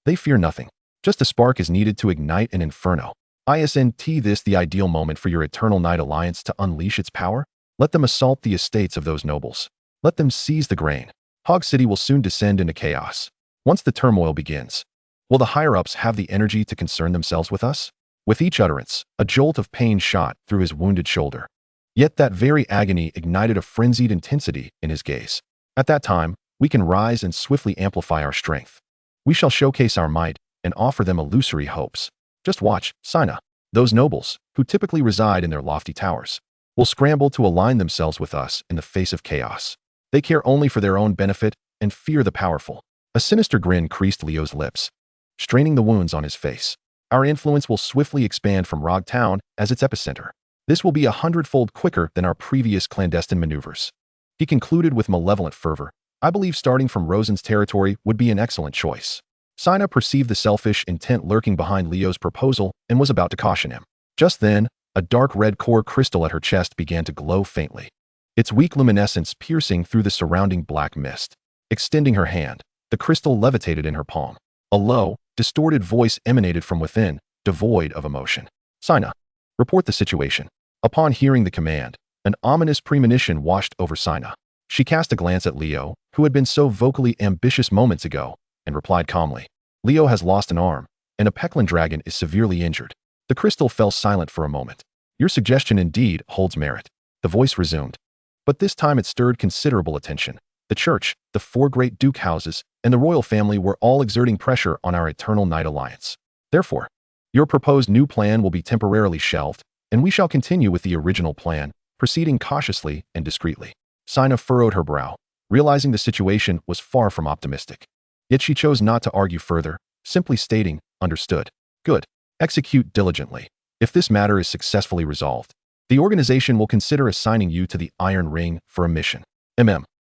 They fear nothing. Just a spark is needed to ignite an inferno. Isn't this the ideal moment for your Eternal Night Alliance to unleash its power? Let them assault the estates of those nobles. Let them seize the grain. Hog City will soon descend into chaos. Once the turmoil begins, Will the higher-ups have the energy to concern themselves with us? With each utterance, a jolt of pain shot through his wounded shoulder. Yet that very agony ignited a frenzied intensity in his gaze. At that time, we can rise and swiftly amplify our strength. We shall showcase our might and offer them illusory hopes. Just watch, Sina. Those nobles, who typically reside in their lofty towers, will scramble to align themselves with us in the face of chaos. They care only for their own benefit and fear the powerful. A sinister grin creased Leo's lips, straining the wounds on his face. Our influence will swiftly expand from Rog Town as its epicenter. This will be 100-fold quicker than our previous clandestine maneuvers. He concluded with malevolent fervor. I believe starting from Rosen's territory would be an excellent choice. Sina perceived the selfish intent lurking behind Leo's proposal and was about to caution him. Just then, a dark red core crystal at her chest began to glow faintly, its weak luminescence piercing through the surrounding black mist. Extending her hand, the crystal levitated in her palm. A low, distorted voice emanated from within, devoid of emotion. Sina, report the situation. Upon hearing the command, an ominous premonition washed over Sina. She cast a glance at Leo, who had been so vocally ambitious moments ago, and replied calmly. Leo has lost an arm, and a Peckland dragon is severely injured. The crystal fell silent for a moment. Your suggestion indeed holds merit. The voice resumed. But this time it stirred considerable attention. The church, the 4 great duke houses, and the royal family were all exerting pressure on our Eternal Night Alliance. Therefore, your proposed new plan will be temporarily shelved, and we shall continue with the original plan, proceeding cautiously and discreetly. Sina furrowed her brow, realizing the situation was far from optimistic. Yet she chose not to argue further, simply stating, understood. Good. Execute diligently. If this matter is successfully resolved, the organization will consider assigning you to the Iron Ring for a mission.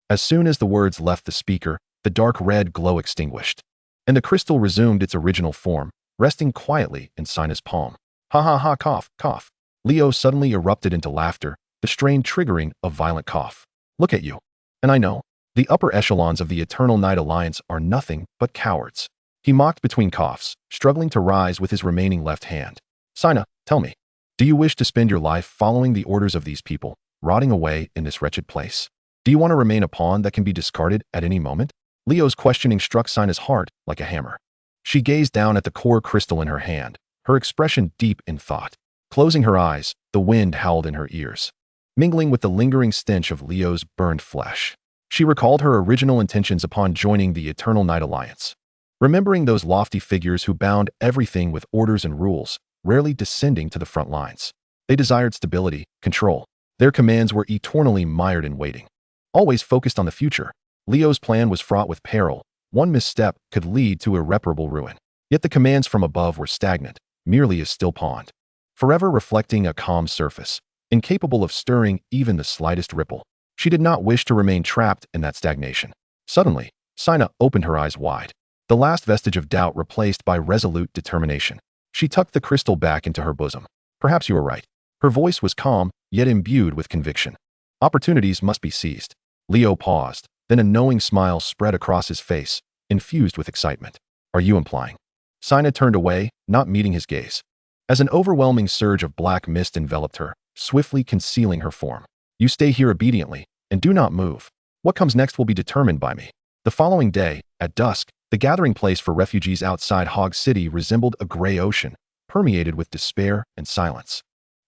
As soon as the words left the speaker, the dark red glow extinguished, and the crystal resumed its original form, resting quietly in Sina's palm. Ha ha ha, cough, cough. Leo suddenly erupted into laughter, the strain triggering a violent cough. Look at you. And I know, the upper echelons of the Eternal Night Alliance are nothing but cowards. He mocked between coughs, struggling to rise with his remaining left hand. Sina, tell me, do you wish to spend your life following the orders of these people, rotting away in this wretched place? Do you want to remain a pawn that can be discarded at any moment? Leo's questioning struck Sina's heart like a hammer. She gazed down at the core crystal in her hand, her expression deep in thought. Closing her eyes, the wind howled in her ears, mingling with the lingering stench of Leo's burned flesh. She recalled her original intentions upon joining the Eternal Night Alliance. Remembering those lofty figures who bound everything with orders and rules, rarely descending to the front lines. They desired stability, control. Their commands were eternally mired in waiting. Always focused on the future, Leo's plan was fraught with peril. One misstep could lead to irreparable ruin. Yet the commands from above were stagnant, merely a still pond, forever reflecting a calm surface, incapable of stirring even the slightest ripple. She did not wish to remain trapped in that stagnation. Suddenly, Sina opened her eyes wide, the last vestige of doubt replaced by resolute determination. She tucked the crystal back into her bosom. Perhaps you are right. Her voice was calm, yet imbued with conviction. Opportunities must be seized. Leo paused, then a knowing smile spread across his face, infused with excitement. Are you implying? Sina turned away, not meeting his gaze, as an overwhelming surge of black mist enveloped her, swiftly concealing her form. You stay here obediently, and do not move. What comes next will be determined by me. The following day, at dusk, the gathering place for refugees outside Hog City resembled a gray ocean, permeated with despair and silence.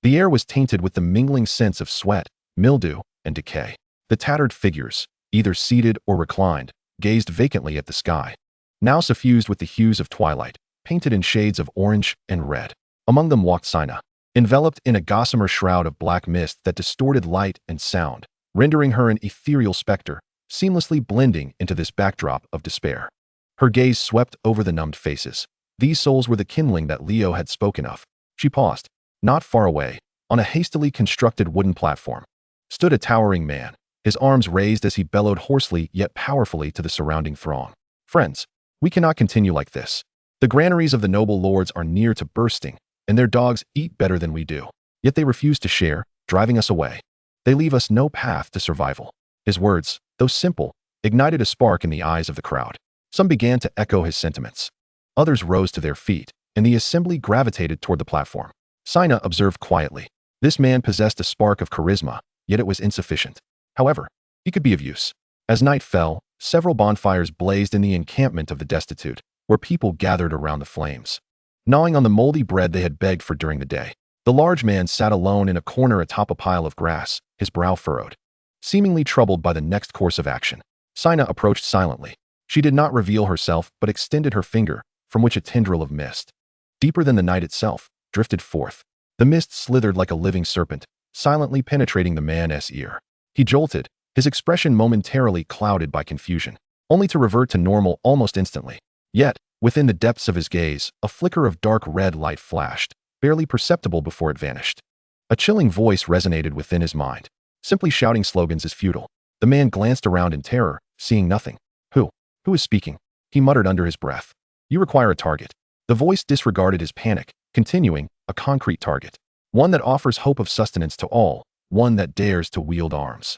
The air was tainted with the mingling scents of sweat, mildew, and decay. The tattered figures, either seated or reclined, gazed vacantly at the sky, now suffused with the hues of twilight, painted in shades of orange and red. Among them walked Sina, enveloped in a gossamer shroud of black mist that distorted light and sound, rendering her an ethereal specter, seamlessly blending into this backdrop of despair. Her gaze swept over the numbed faces. These souls were the kindling that Leo had spoken of. She paused. Not far away, on a hastily constructed wooden platform, stood a towering man, his arms raised as he bellowed hoarsely yet powerfully to the surrounding throng. Friends, we cannot continue like this. The granaries of the noble lords are near to bursting, and their dogs eat better than we do. Yet they refuse to share, driving us away. They leave us no path to survival. His words, though simple, ignited a spark in the eyes of the crowd. Some began to echo his sentiments. Others rose to their feet, and the assembly gravitated toward the platform. Sina observed quietly. This man possessed a spark of charisma, yet it was insufficient. However, he could be of use. As night fell, several bonfires blazed in the encampment of the destitute, where people gathered around the flames, gnawing on the moldy bread they had begged for during the day. The large man sat alone in a corner atop a pile of grass, his brow furrowed, seemingly troubled by the next course of action. Sina approached silently. She did not reveal herself, but extended her finger, from which a tendril of mist, deeper than the night itself, drifted forth. The mist slithered like a living serpent, silently penetrating the man's ear. He jolted, his expression momentarily clouded by confusion, only to revert to normal almost instantly. Yet, within the depths of his gaze, a flicker of dark red light flashed, barely perceptible before it vanished. A chilling voice resonated within his mind. Simply shouting slogans is futile. The man glanced around in terror, seeing nothing. Who is speaking? He muttered under his breath. You require a target. The voice disregarded his panic, continuing, a concrete target. One that offers hope of sustenance to all, one that dares to wield arms.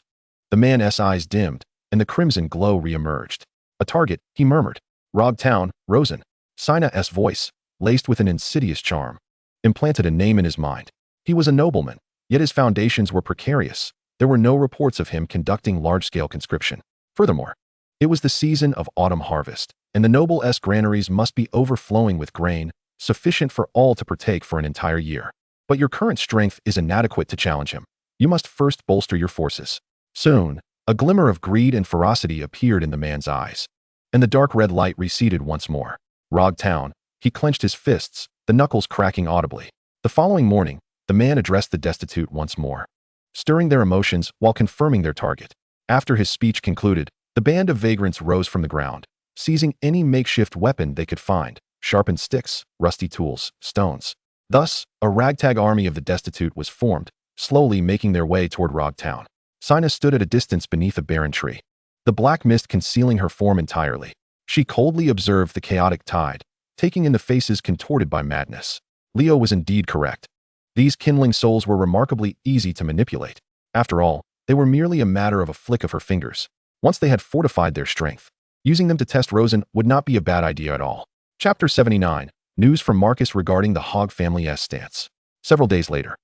The man's eyes dimmed, and the crimson glow re-emerged. A target, he murmured. Rog Town, Rosen. Sina's voice, laced with an insidious charm, implanted a name in his mind. He was a nobleman, yet his foundations were precarious. There were no reports of him conducting large-scale conscription. Furthermore, it was the season of autumn harvest, and the noble's granaries must be overflowing with grain, sufficient for all to partake for an entire year. But your current strength is inadequate to challenge him. You must first bolster your forces. Soon, a glimmer of greed and ferocity appeared in the man's eyes, and the dark red light receded once more. Rog Town, he clenched his fists, the knuckles cracking audibly. The following morning, the man addressed the destitute once more, stirring their emotions while confirming their target. After his speech concluded, the band of vagrants rose from the ground, seizing any makeshift weapon they could find, sharpened sticks, rusty tools, stones. Thus, a ragtag army of the destitute was formed, slowly making their way toward Rog Town. Sina stood at a distance beneath a barren tree, the black mist concealing her form entirely. She coldly observed the chaotic tide, taking in the faces contorted by madness. Leo was indeed correct. These kindling souls were remarkably easy to manipulate. After all, they were merely a matter of a flick of her fingers. Once they had fortified their strength, using them to test Rosen would not be a bad idea at all. Chapter 79. News from Marcus regarding the Hog family's stance. Several days later,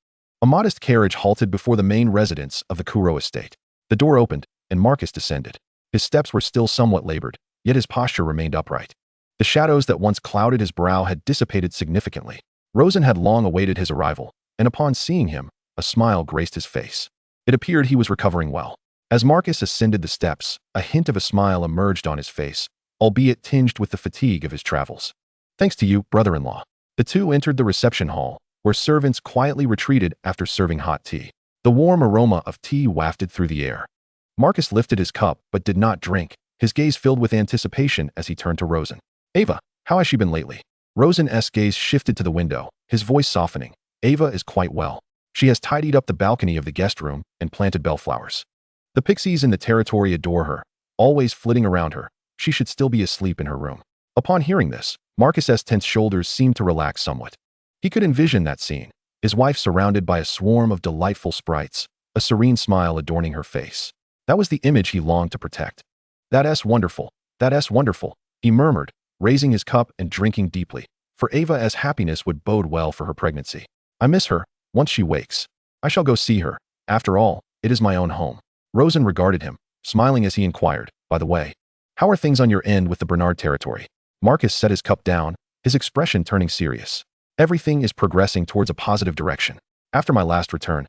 a modest carriage halted before the main residence of the Kuro estate. The door opened, and Marcus descended. His steps were still somewhat labored, yet his posture remained upright. The shadows that once clouded his brow had dissipated significantly. Rosen had long awaited his arrival, and upon seeing him, a smile graced his face. It appeared he was recovering well. As Marcus ascended the steps, a hint of a smile emerged on his face, albeit tinged with the fatigue of his travels. Thanks to you, brother-in-law. The two entered the reception hall, where servants quietly retreated after serving hot tea. The warm aroma of tea wafted through the air. Marcus lifted his cup but did not drink, his gaze filled with anticipation as he turned to Rosen. Ava, how has she been lately? Rosen's gaze shifted to the window, his voice softening. Ava is quite well. She has tidied up the balcony of the guest room and planted bellflowers. The pixies in the territory adore her, always flitting around her. She should still be asleep in her room. Upon hearing this, Marcus's tense shoulders seemed to relax somewhat. He could envision that scene, his wife surrounded by a swarm of delightful sprites, a serene smile adorning her face. That was the image he longed to protect. That's wonderful, he murmured, raising his cup and drinking deeply, for Ava's happiness would bode well for her pregnancy. I miss her. Once she wakes, I shall go see her. After all, it is my own home. Rosen regarded him, smiling as he inquired, by the way, how are things on your end with the Bernard territory? Marcus set his cup down, his expression turning serious. Everything is progressing towards a positive direction. After my last return,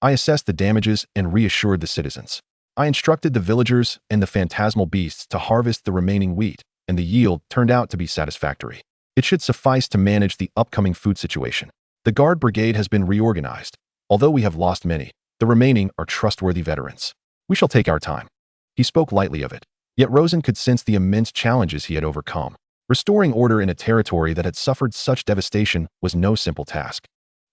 I assessed the damages and reassured the citizens. I instructed the villagers and the phantasmal beasts to harvest the remaining wheat, and the yield turned out to be satisfactory. It should suffice to manage the upcoming food situation. The guard brigade has been reorganized. Although we have lost many, the remaining are trustworthy veterans. We shall take our time. He spoke lightly of it, yet Rosen could sense the immense challenges he had overcome. Restoring order in a territory that had suffered such devastation was no simple task.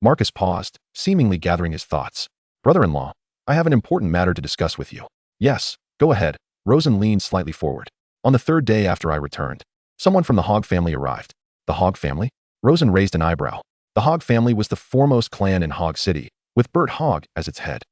Marcus paused, seemingly gathering his thoughts. Brother-in-law, I have an important matter to discuss with you. Yes, go ahead. Rosen leaned slightly forward. On the third day after I returned, someone from the Hog family arrived. The Hog family? Rosen raised an eyebrow. The Hog family was the foremost clan in Hog City, with Bert Hogg as its head.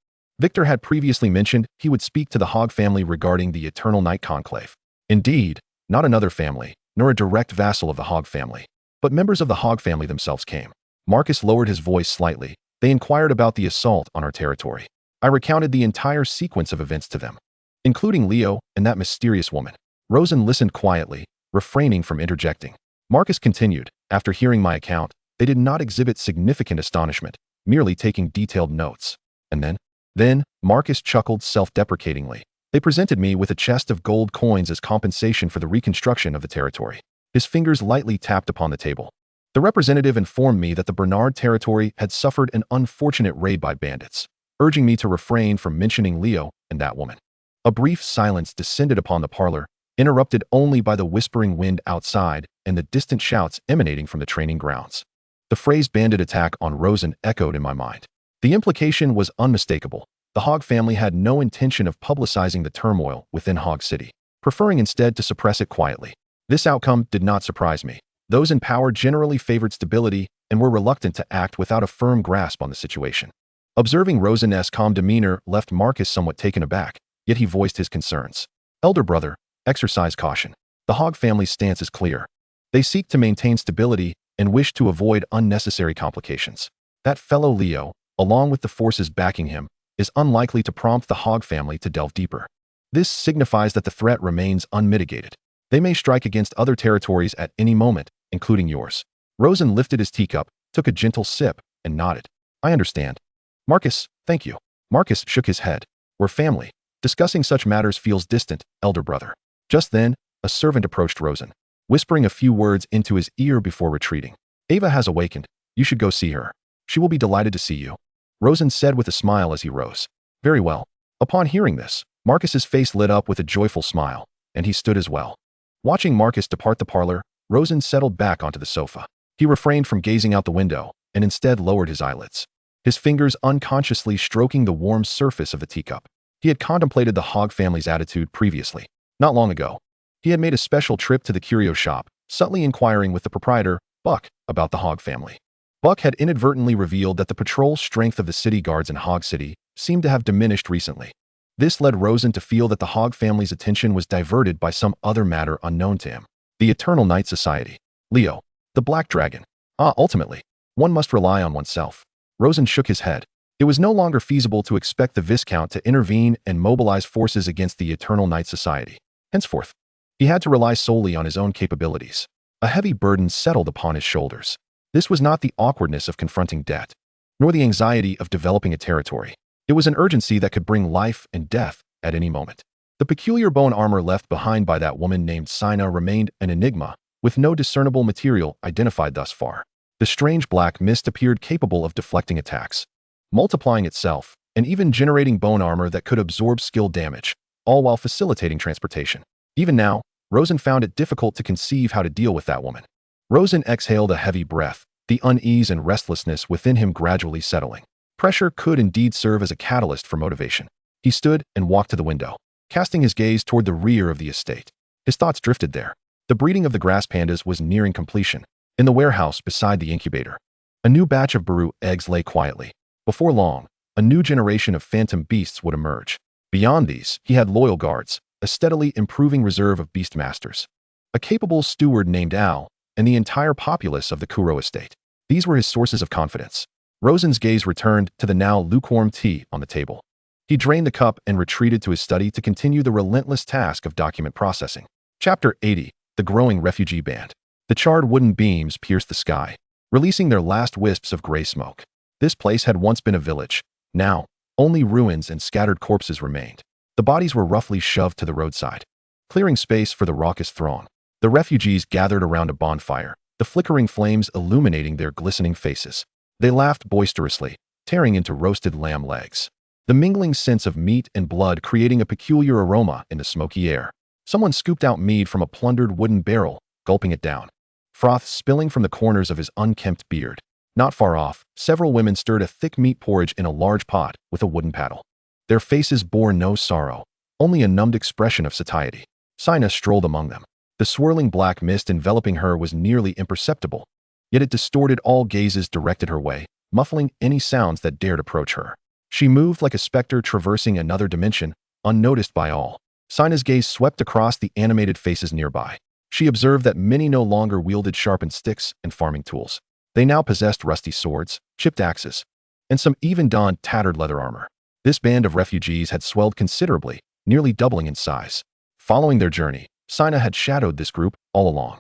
Victor had previously mentioned he would speak to the Hog family regarding the Eternal Night Conclave. Indeed, not another family, nor a direct vassal of the Hog family, but members of the Hog family themselves came. Marcus lowered his voice slightly. They inquired about the assault on our territory. I recounted the entire sequence of events to them, including Leo and that mysterious woman. Rosen listened quietly, refraining from interjecting. Marcus continued. After hearing my account, they did not exhibit significant astonishment, merely taking detailed notes. And then, Marcus chuckled self-deprecatingly. They presented me with a chest of gold coins as compensation for the reconstruction of the territory. His fingers lightly tapped upon the table. The representative informed me that the Bernard territory had suffered an unfortunate raid by bandits, urging me to refrain from mentioning Leo and that woman. A brief silence descended upon the parlor, interrupted only by the whispering wind outside and the distant shouts emanating from the training grounds. The phrase bandit attack on Rosen echoed in my mind. The implication was unmistakable. The Hog family had no intention of publicizing the turmoil within Hog City, preferring instead to suppress it quietly. This outcome did not surprise me. Those in power generally favored stability and were reluctant to act without a firm grasp on the situation. Observing Rosen's calm demeanor left Marcus somewhat taken aback, yet he voiced his concerns. Elder brother, exercise caution. The Hog family's stance is clear. They seek to maintain stability and wish to avoid unnecessary complications. That fellow Leo, along with the forces backing him, is unlikely to prompt the Hog family to delve deeper. This signifies that the threat remains unmitigated. They may strike against other territories at any moment, including yours. Rosen lifted his teacup, took a gentle sip, and nodded. I understand. Marcus, thank you. Marcus shook his head. We're family. Discussing such matters feels distant, elder brother. Just then, a servant approached Rosen, whispering a few words into his ear before retreating. Ava has awakened. You should go see her. She will be delighted to see you. Rosen said with a smile as he rose. Very well. Upon hearing this, Marcus's face lit up with a joyful smile, and he stood as well. Watching Marcus depart the parlor, Rosen settled back onto the sofa. He refrained from gazing out the window, and instead lowered his eyelids, his fingers unconsciously stroking the warm surface of the teacup. He had contemplated the Hog family's attitude previously. Not long ago, he had made a special trip to the curio shop, subtly inquiring with the proprietor, Buck, about the Hog family. Buck had inadvertently revealed that the patrol strength of the city guards in Hog City seemed to have diminished recently. This led Rosen to feel that the Hog family's attention was diverted by some other matter unknown to him. The Eternal Night Society. Leo. The Black Dragon. Ultimately, one must rely on oneself. Rosen shook his head. It was no longer feasible to expect the Viscount to intervene and mobilize forces against the Eternal Night Society. Henceforth, he had to rely solely on his own capabilities. A heavy burden settled upon his shoulders. This was not the awkwardness of confronting debt, nor the anxiety of developing a territory. It was an urgency that could bring life and death at any moment. The peculiar bone armor left behind by that woman named Sina remained an enigma, with no discernible material identified thus far. The strange black mist appeared capable of deflecting attacks, multiplying itself, and even generating bone armor that could absorb skill damage, all while facilitating transportation. Even now, Rosen found it difficult to conceive how to deal with that woman. Rosen exhaled a heavy breath, the unease and restlessness within him gradually settling. Pressure could indeed serve as a catalyst for motivation. He stood and walked to the window, casting his gaze toward the rear of the estate. His thoughts drifted there. The breeding of the grass pandas was nearing completion. In the warehouse beside the incubator, a new batch of Baru eggs lay quietly. Before long, a new generation of phantom beasts would emerge. Beyond these, he had loyal guards, a steadily improving reserve of beast masters, a capable steward named Al, and the entire populace of the Kuro estate. These were his sources of confidence. Rosen's gaze returned to the now lukewarm tea on the table. He drained the cup and retreated to his study to continue the relentless task of document processing. Chapter 80. The Growing Refugee Band. The charred wooden beams pierced the sky, releasing their last wisps of gray smoke. This place had once been a village. Now, only ruins and scattered corpses remained. The bodies were roughly shoved to the roadside, clearing space for the raucous throng. The refugees gathered around a bonfire, the flickering flames illuminating their glistening faces. They laughed boisterously, tearing into roasted lamb legs, the mingling scents of meat and blood creating a peculiar aroma in the smoky air. Someone scooped out mead from a plundered wooden barrel, gulping it down, froth spilling from the corners of his unkempt beard. Not far off, several women stirred a thick meat porridge in a large pot with a wooden paddle. Their faces bore no sorrow, only a numbed expression of satiety. Sina strolled among them. The swirling black mist enveloping her was nearly imperceptible, yet it distorted all gazes directed her way, muffling any sounds that dared approach her. She moved like a specter traversing another dimension, unnoticed by all. Sina's gaze swept across the animated faces nearby. She observed that many no longer wielded sharpened sticks and farming tools. They now possessed rusty swords, chipped axes, and some even donned tattered leather armor. This band of refugees had swelled considerably, nearly doubling in size. Following their journey, Sina had shadowed this group all along.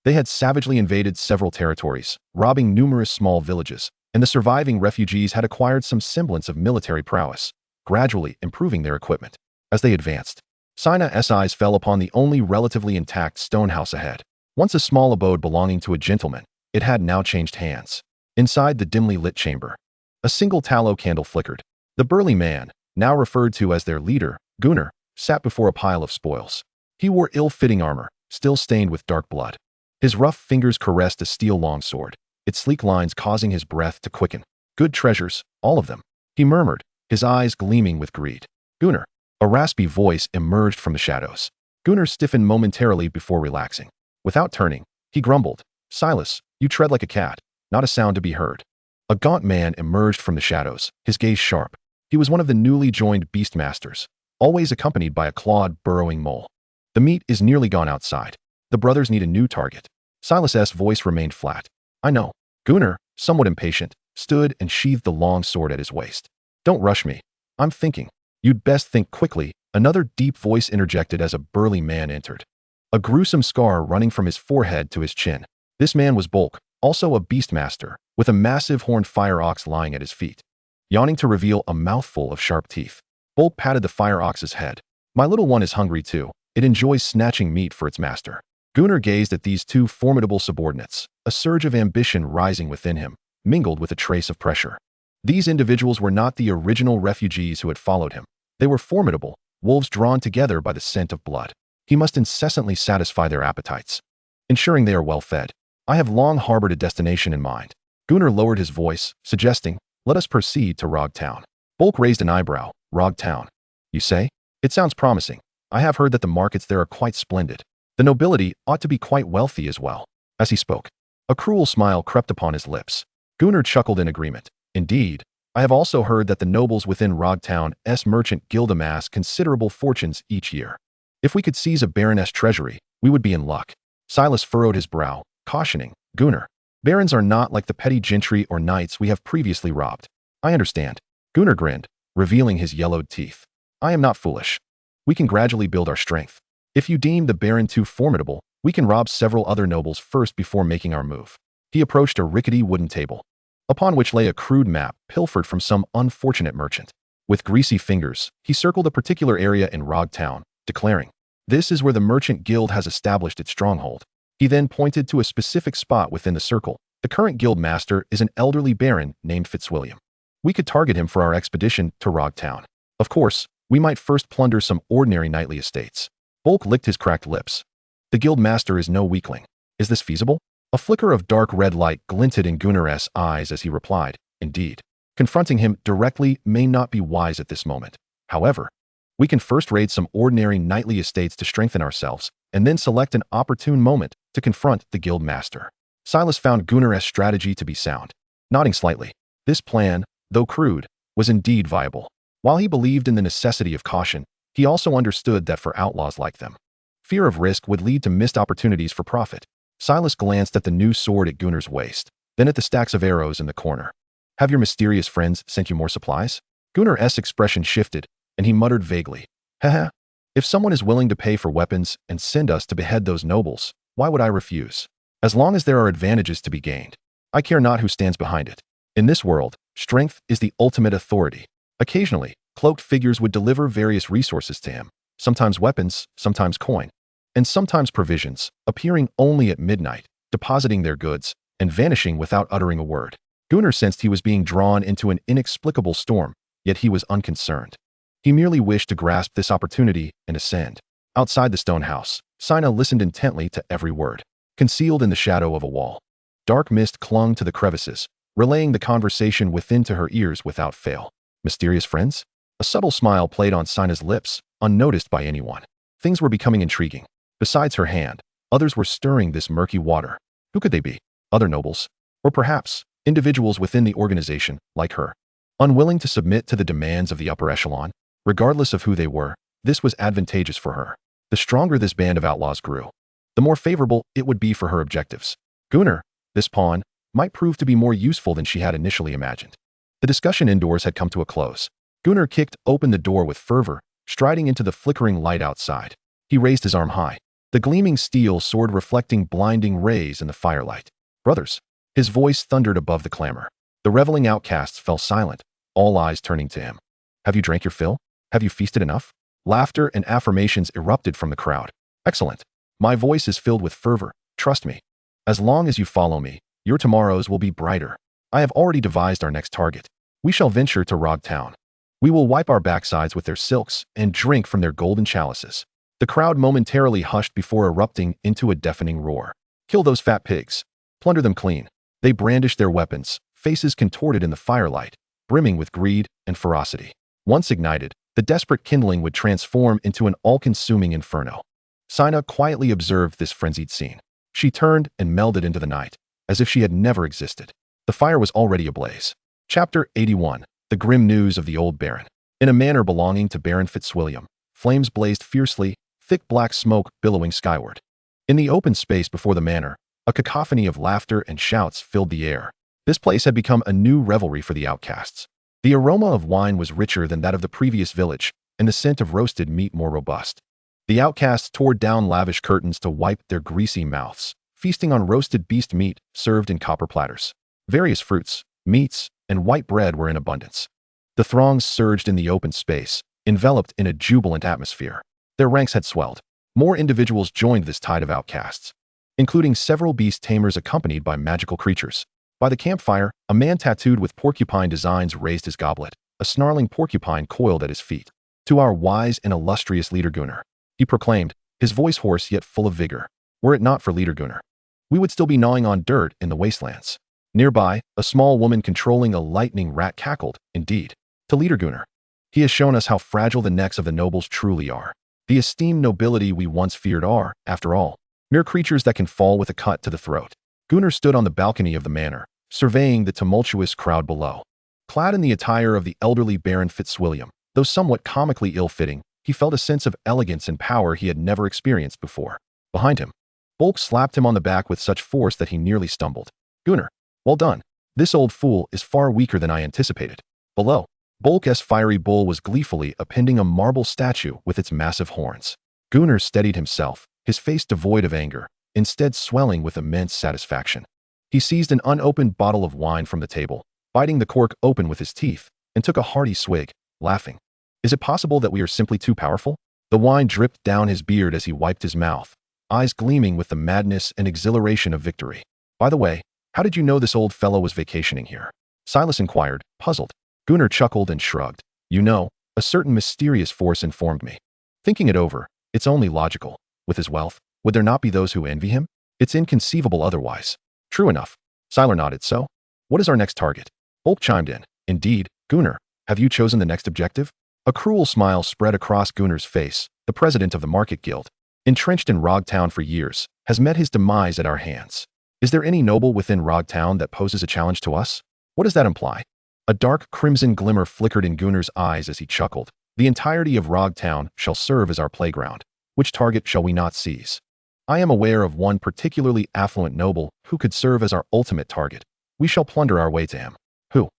They had savagely invaded several territories, robbing numerous small villages, and the surviving refugees had acquired some semblance of military prowess, gradually improving their equipment. As they advanced, Sina's eyes fell upon the only relatively intact stone house ahead. Once a small abode belonging to a gentleman, it had now changed hands. Inside the dimly lit chamber, a single tallow candle flickered. The burly man, now referred to as their leader, Gunnar, sat before a pile of spoils. He wore ill-fitting armor, still stained with dark blood. His rough fingers caressed a steel longsword, its sleek lines causing his breath to quicken. Good treasures, all of them, he murmured, his eyes gleaming with greed. Gunnar. A raspy voice emerged from the shadows. Gunnar stiffened momentarily before relaxing. Without turning, he grumbled, "Silas, you tread like a cat, not a sound to be heard." A gaunt man emerged from the shadows, his gaze sharp. He was one of the newly joined beastmasters, always accompanied by a clawed, burrowing mole. "The meat is nearly gone outside. The brothers need a new target." Silas's voice remained flat. "I know." Gunnar, somewhat impatient, stood and sheathed the long sword at his waist. "Don't rush me. I'm thinking." "You'd best think quickly," another deep voice interjected as a burly man entered. A gruesome scar running from his forehead to his chin. This man was Bulk, also a beastmaster, with a massive horned fire ox lying at his feet, yawning to reveal a mouthful of sharp teeth. Bulk patted the fire ox's head. "My little one is hungry too. It enjoys snatching meat for its master." Gunnar gazed at these two formidable subordinates, a surge of ambition rising within him, mingled with a trace of pressure. These individuals were not the original refugees who had followed him. They were formidable, wolves drawn together by the scent of blood. He must incessantly satisfy their appetites, ensuring they are well fed. "I have long harbored a destination in mind." Gunnar lowered his voice, suggesting, "Let us proceed to Rog Town." Bulk raised an eyebrow. "Rog Town, you say? It sounds promising. I have heard that the markets there are quite splendid. The nobility ought to be quite wealthy as well." As he spoke, a cruel smile crept upon his lips. Gunnar chuckled in agreement. "Indeed, I have also heard that the nobles within Rog Town's merchant guild amass considerable fortunes each year. If we could seize a baroness treasury, we would be in luck." Silas furrowed his brow, cautioning, "Gunnar, barons are not like the petty gentry or knights we have previously robbed." "I understand." Gunnar grinned, revealing his yellowed teeth. "I am not foolish. We can gradually build our strength. If you deem the baron too formidable, we can rob several other nobles first before making our move." He approached a rickety wooden table, upon which lay a crude map pilfered from some unfortunate merchant. With greasy fingers, he circled a particular area in Rog Town, declaring, "This is where the merchant guild has established its stronghold." He then pointed to a specific spot within the circle. "The current guild master is an elderly baron named Fitzwilliam. We could target him for our expedition to Rog Town. Of course, we might first plunder some ordinary knightly estates." Bulk licked his cracked lips. "The guild master is no weakling. Is this feasible?" A flicker of dark red light glinted in Gunnar's eyes as he replied, "Indeed. Confronting him directly may not be wise at this moment. However, we can first raid some ordinary knightly estates to strengthen ourselves, and then select an opportune moment to confront the guild master." Silas found Gunnar's strategy to be sound. Nodding slightly, this plan, though crude, was indeed viable. While he believed in the necessity of caution, he also understood that for outlaws like them, fear of risk would lead to missed opportunities for profit. Silas glanced at the new sword at Gunnar's waist, then at the stacks of arrows in the corner. "Have your mysterious friends sent you more supplies?" Gunnar's expression shifted, and he muttered vaguely, "Haha. If someone is willing to pay for weapons and send us to behead those nobles, why would I refuse? As long as there are advantages to be gained, I care not who stands behind it. In this world, strength is the ultimate authority." Occasionally, cloaked figures would deliver various resources to him, sometimes weapons, sometimes coin, and sometimes provisions, appearing only at midnight, depositing their goods, and vanishing without uttering a word. Gunnar sensed he was being drawn into an inexplicable storm, yet he was unconcerned. He merely wished to grasp this opportunity and ascend. Outside the stone house, Sina listened intently to every word. Concealed in the shadow of a wall, dark mist clung to the crevices, relaying the conversation within to her ears without fail. "Mysterious friends?" A subtle smile played on Sina's lips, unnoticed by anyone. Things were becoming intriguing. Besides her hand, others were stirring this murky water. Who could they be? Other nobles? Or perhaps, individuals within the organization, like her, unwilling to submit to the demands of the upper echelon? Regardless of who they were, this was advantageous for her. The stronger this band of outlaws grew, the more favorable it would be for her objectives. Gunnar, this pawn, might prove to be more useful than she had initially imagined. The discussion indoors had come to a close. Gunnar kicked open the door with fervor, striding into the flickering light outside. He raised his arm high. the gleaming steel sword reflecting blinding rays in the firelight. "Brothers!" His voice thundered above the clamor. The reveling outcasts fell silent, all eyes turning to him. "Have you drank your fill? Have you feasted enough?" Laughter and affirmations erupted from the crowd. "Excellent. My voice is filled with fervor. Trust me. As long as you follow me, your tomorrows will be brighter. I have already devised our next target. We shall venture to Rog Town. We will wipe our backsides with their silks and drink from their golden chalices." The crowd momentarily hushed before erupting into a deafening roar. "Kill those fat pigs. Plunder them clean." They brandished their weapons, faces contorted in the firelight, brimming with greed and ferocity. Once ignited, the desperate kindling would transform into an all-consuming inferno. Sina quietly observed this frenzied scene. She turned and melded into the night, as if she had never existed. The fire was already ablaze. Chapter 81. The Grim News of the Old Baron. In a manor belonging to Baron Fitzwilliam, flames blazed fiercely, thick black smoke billowing skyward. In the open space before the manor, a cacophony of laughter and shouts filled the air. This place had become a new revelry for the outcasts. The aroma of wine was richer than that of the previous village, and the scent of roasted meat more robust. The outcasts tore down lavish curtains to wipe their greasy mouths, feasting on roasted beast meat served in copper platters. Various fruits, meats, and white bread were in abundance. The throngs surged in the open space, enveloped in a jubilant atmosphere. Their ranks had swelled. More individuals joined this tide of outcasts, including several beast tamers accompanied by magical creatures. By the campfire, a man tattooed with porcupine designs raised his goblet. A snarling porcupine coiled at his feet. "To our wise and illustrious leader Gunnar," he proclaimed, his voice hoarse yet full of vigor. "Were it not for leader Gunnar, we would still be gnawing on dirt in the wastelands." Nearby, a small woman controlling a lightning rat cackled. "Indeed, to leader Gunnar. He has shown us how fragile the necks of the nobles truly are. The esteemed nobility we once feared are, after all, mere creatures that can fall with a cut to the throat." Gunnar stood on the balcony of the manor, surveying the tumultuous crowd below. Clad in the attire of the elderly Baron Fitzwilliam, though somewhat comically ill-fitting, he felt a sense of elegance and power he had never experienced before. Behind him, Bulk slapped him on the back with such force that he nearly stumbled. "Gunnar, well done. This old fool is far weaker than I anticipated." Below, Bulk's fiery bull was gleefully appending a marble statue with its massive horns. Gunnar steadied himself, his face devoid of anger, instead swelling with immense satisfaction. He seized an unopened bottle of wine from the table, biting the cork open with his teeth, and took a hearty swig, laughing. "Is it possible that we are simply too powerful?" The wine dripped down his beard as he wiped his mouth, eyes gleaming with the madness and exhilaration of victory. "By the way, how did you know this old fellow was vacationing here?" Silas inquired, puzzled. Gunnar chuckled and shrugged. "You know, a certain mysterious force informed me. Thinking it over, it's only logical. With his wealth, would there not be those who envy him? It's inconceivable otherwise." "True enough." Silar nodded. "So, what is our next target?" Bulk chimed in. "Indeed, Gunnar, have you chosen the next objective?" A cruel smile spread across Gunnar's face. "The president of the Market Guild, entrenched in Rog Town for years, has met his demise at our hands. Is there any noble within Rog Town that poses a challenge to us?" "What does that imply?" A dark crimson glimmer flickered in Gunnar's eyes as he chuckled. "The entirety of Rog Town shall serve as our playground. Which target shall we not seize? I am aware of one particularly affluent noble who could serve as our ultimate target. We shall plunder our way to him." "Who?"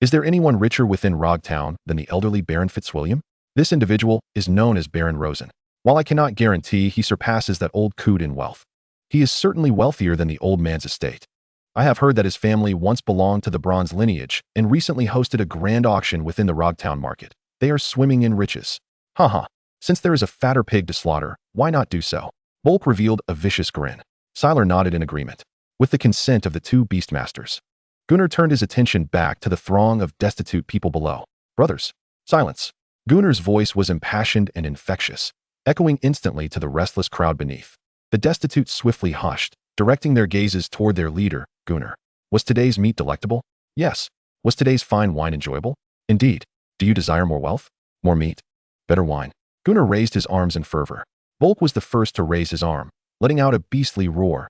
Is there anyone richer within Rog Town than the elderly Baron Fitzwilliam?" "This individual is known as Baron Rosen. While I cannot guarantee he surpasses that old coot in wealth, he is certainly wealthier than the old man's estate. I have heard that his family once belonged to the Bronze lineage and recently hosted a grand auction within the Rog Town market. They are swimming in riches." "Haha. Since there is a fatter pig to slaughter, why not do so?" Bulk revealed a vicious grin. Silar nodded in agreement. With the consent of the two beastmasters, Gunnar turned his attention back to the throng of destitute people below. "Brothers, silence." Gunnar's voice was impassioned and infectious, echoing instantly to the restless crowd beneath. The destitute swiftly hushed, directing their gazes toward their leader, Gunnar. "Was today's meat delectable?" "Yes." "Was today's fine wine enjoyable?" "Indeed." "Do you desire more wealth? More meat? Better wine?" Gunnar raised his arms in fervor. Bulk was the first to raise his arm, letting out a beastly roar.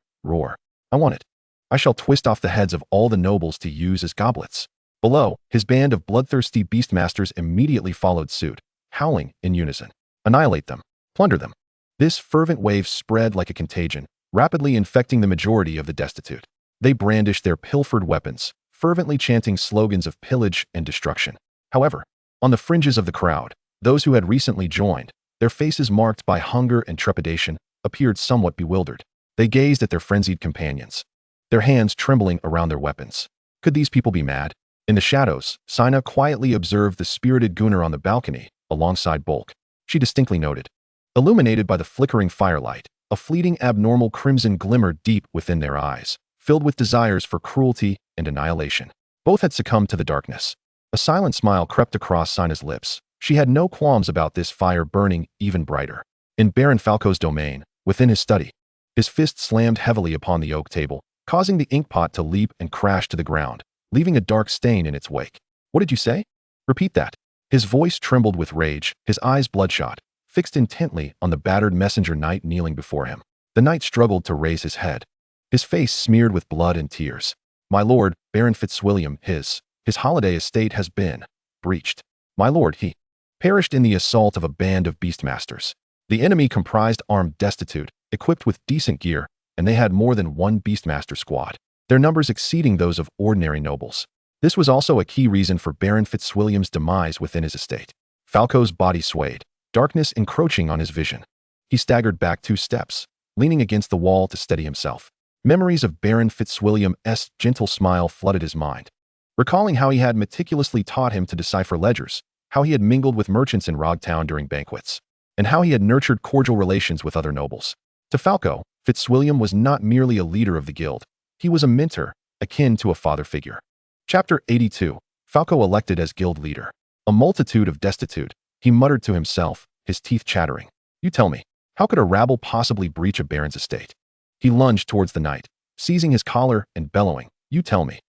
"I want it. I shall twist off the heads of all the nobles to use as goblets." Below, his band of bloodthirsty beastmasters immediately followed suit, howling in unison. "Annihilate them. Plunder them." This fervent wave spread like a contagion, rapidly infecting the majority of the destitute. They brandished their pilfered weapons, fervently chanting slogans of pillage and destruction. However, on the fringes of the crowd, those who had recently joined, their faces marked by hunger and trepidation, appeared somewhat bewildered. They gazed at their frenzied companions, their hands trembling around their weapons. Could these people be mad? In the shadows, Sina quietly observed the spirited Gunnar on the balcony, alongside Bulk. She distinctly noted, illuminated by the flickering firelight, a fleeting abnormal crimson glimmer deep within their eyes, filled with desires for cruelty and annihilation. Both had succumbed to the darkness. A silent smile crept across Sina's lips. She had no qualms about this fire burning even brighter. In Baron Falco's domain, within his study, his fist slammed heavily upon the oak table, causing the inkpot to leap and crash to the ground, leaving a dark stain in its wake. What did you say? Repeat that. His voice trembled with rage, his eyes bloodshot, fixed intently on the battered messenger knight kneeling before him. The knight struggled to raise his head, his face smeared with blood and tears. My lord, Baron Fitzwilliam, his holiday estate has been breached. My lord, he perished in the assault of a band of beastmasters. The enemy comprised armed destitute, equipped with decent gear, and they had more than one beastmaster squad, their numbers exceeding those of ordinary nobles. This was also a key reason for Baron Fitzwilliam's demise within his estate. Falco's body swayed, darkness encroaching on his vision. He staggered back 2 steps, leaning against the wall to steady himself. Memories of Baron Fitzwilliam's gentle smile flooded his mind, recalling how he had meticulously taught him to decipher ledgers, how he had mingled with merchants in Rogtown during banquets, and how he had nurtured cordial relations with other nobles. To Falco, Fitzwilliam was not merely a leader of the guild. He was a mentor, akin to a father figure. Chapter 82. Falco elected as guild leader. A multitude of destitute, he muttered to himself, his teeth chattering. You tell me, how could a rabble possibly breach a baron's estate? He lunged towards the knight, seizing his collar and bellowing. You tell me,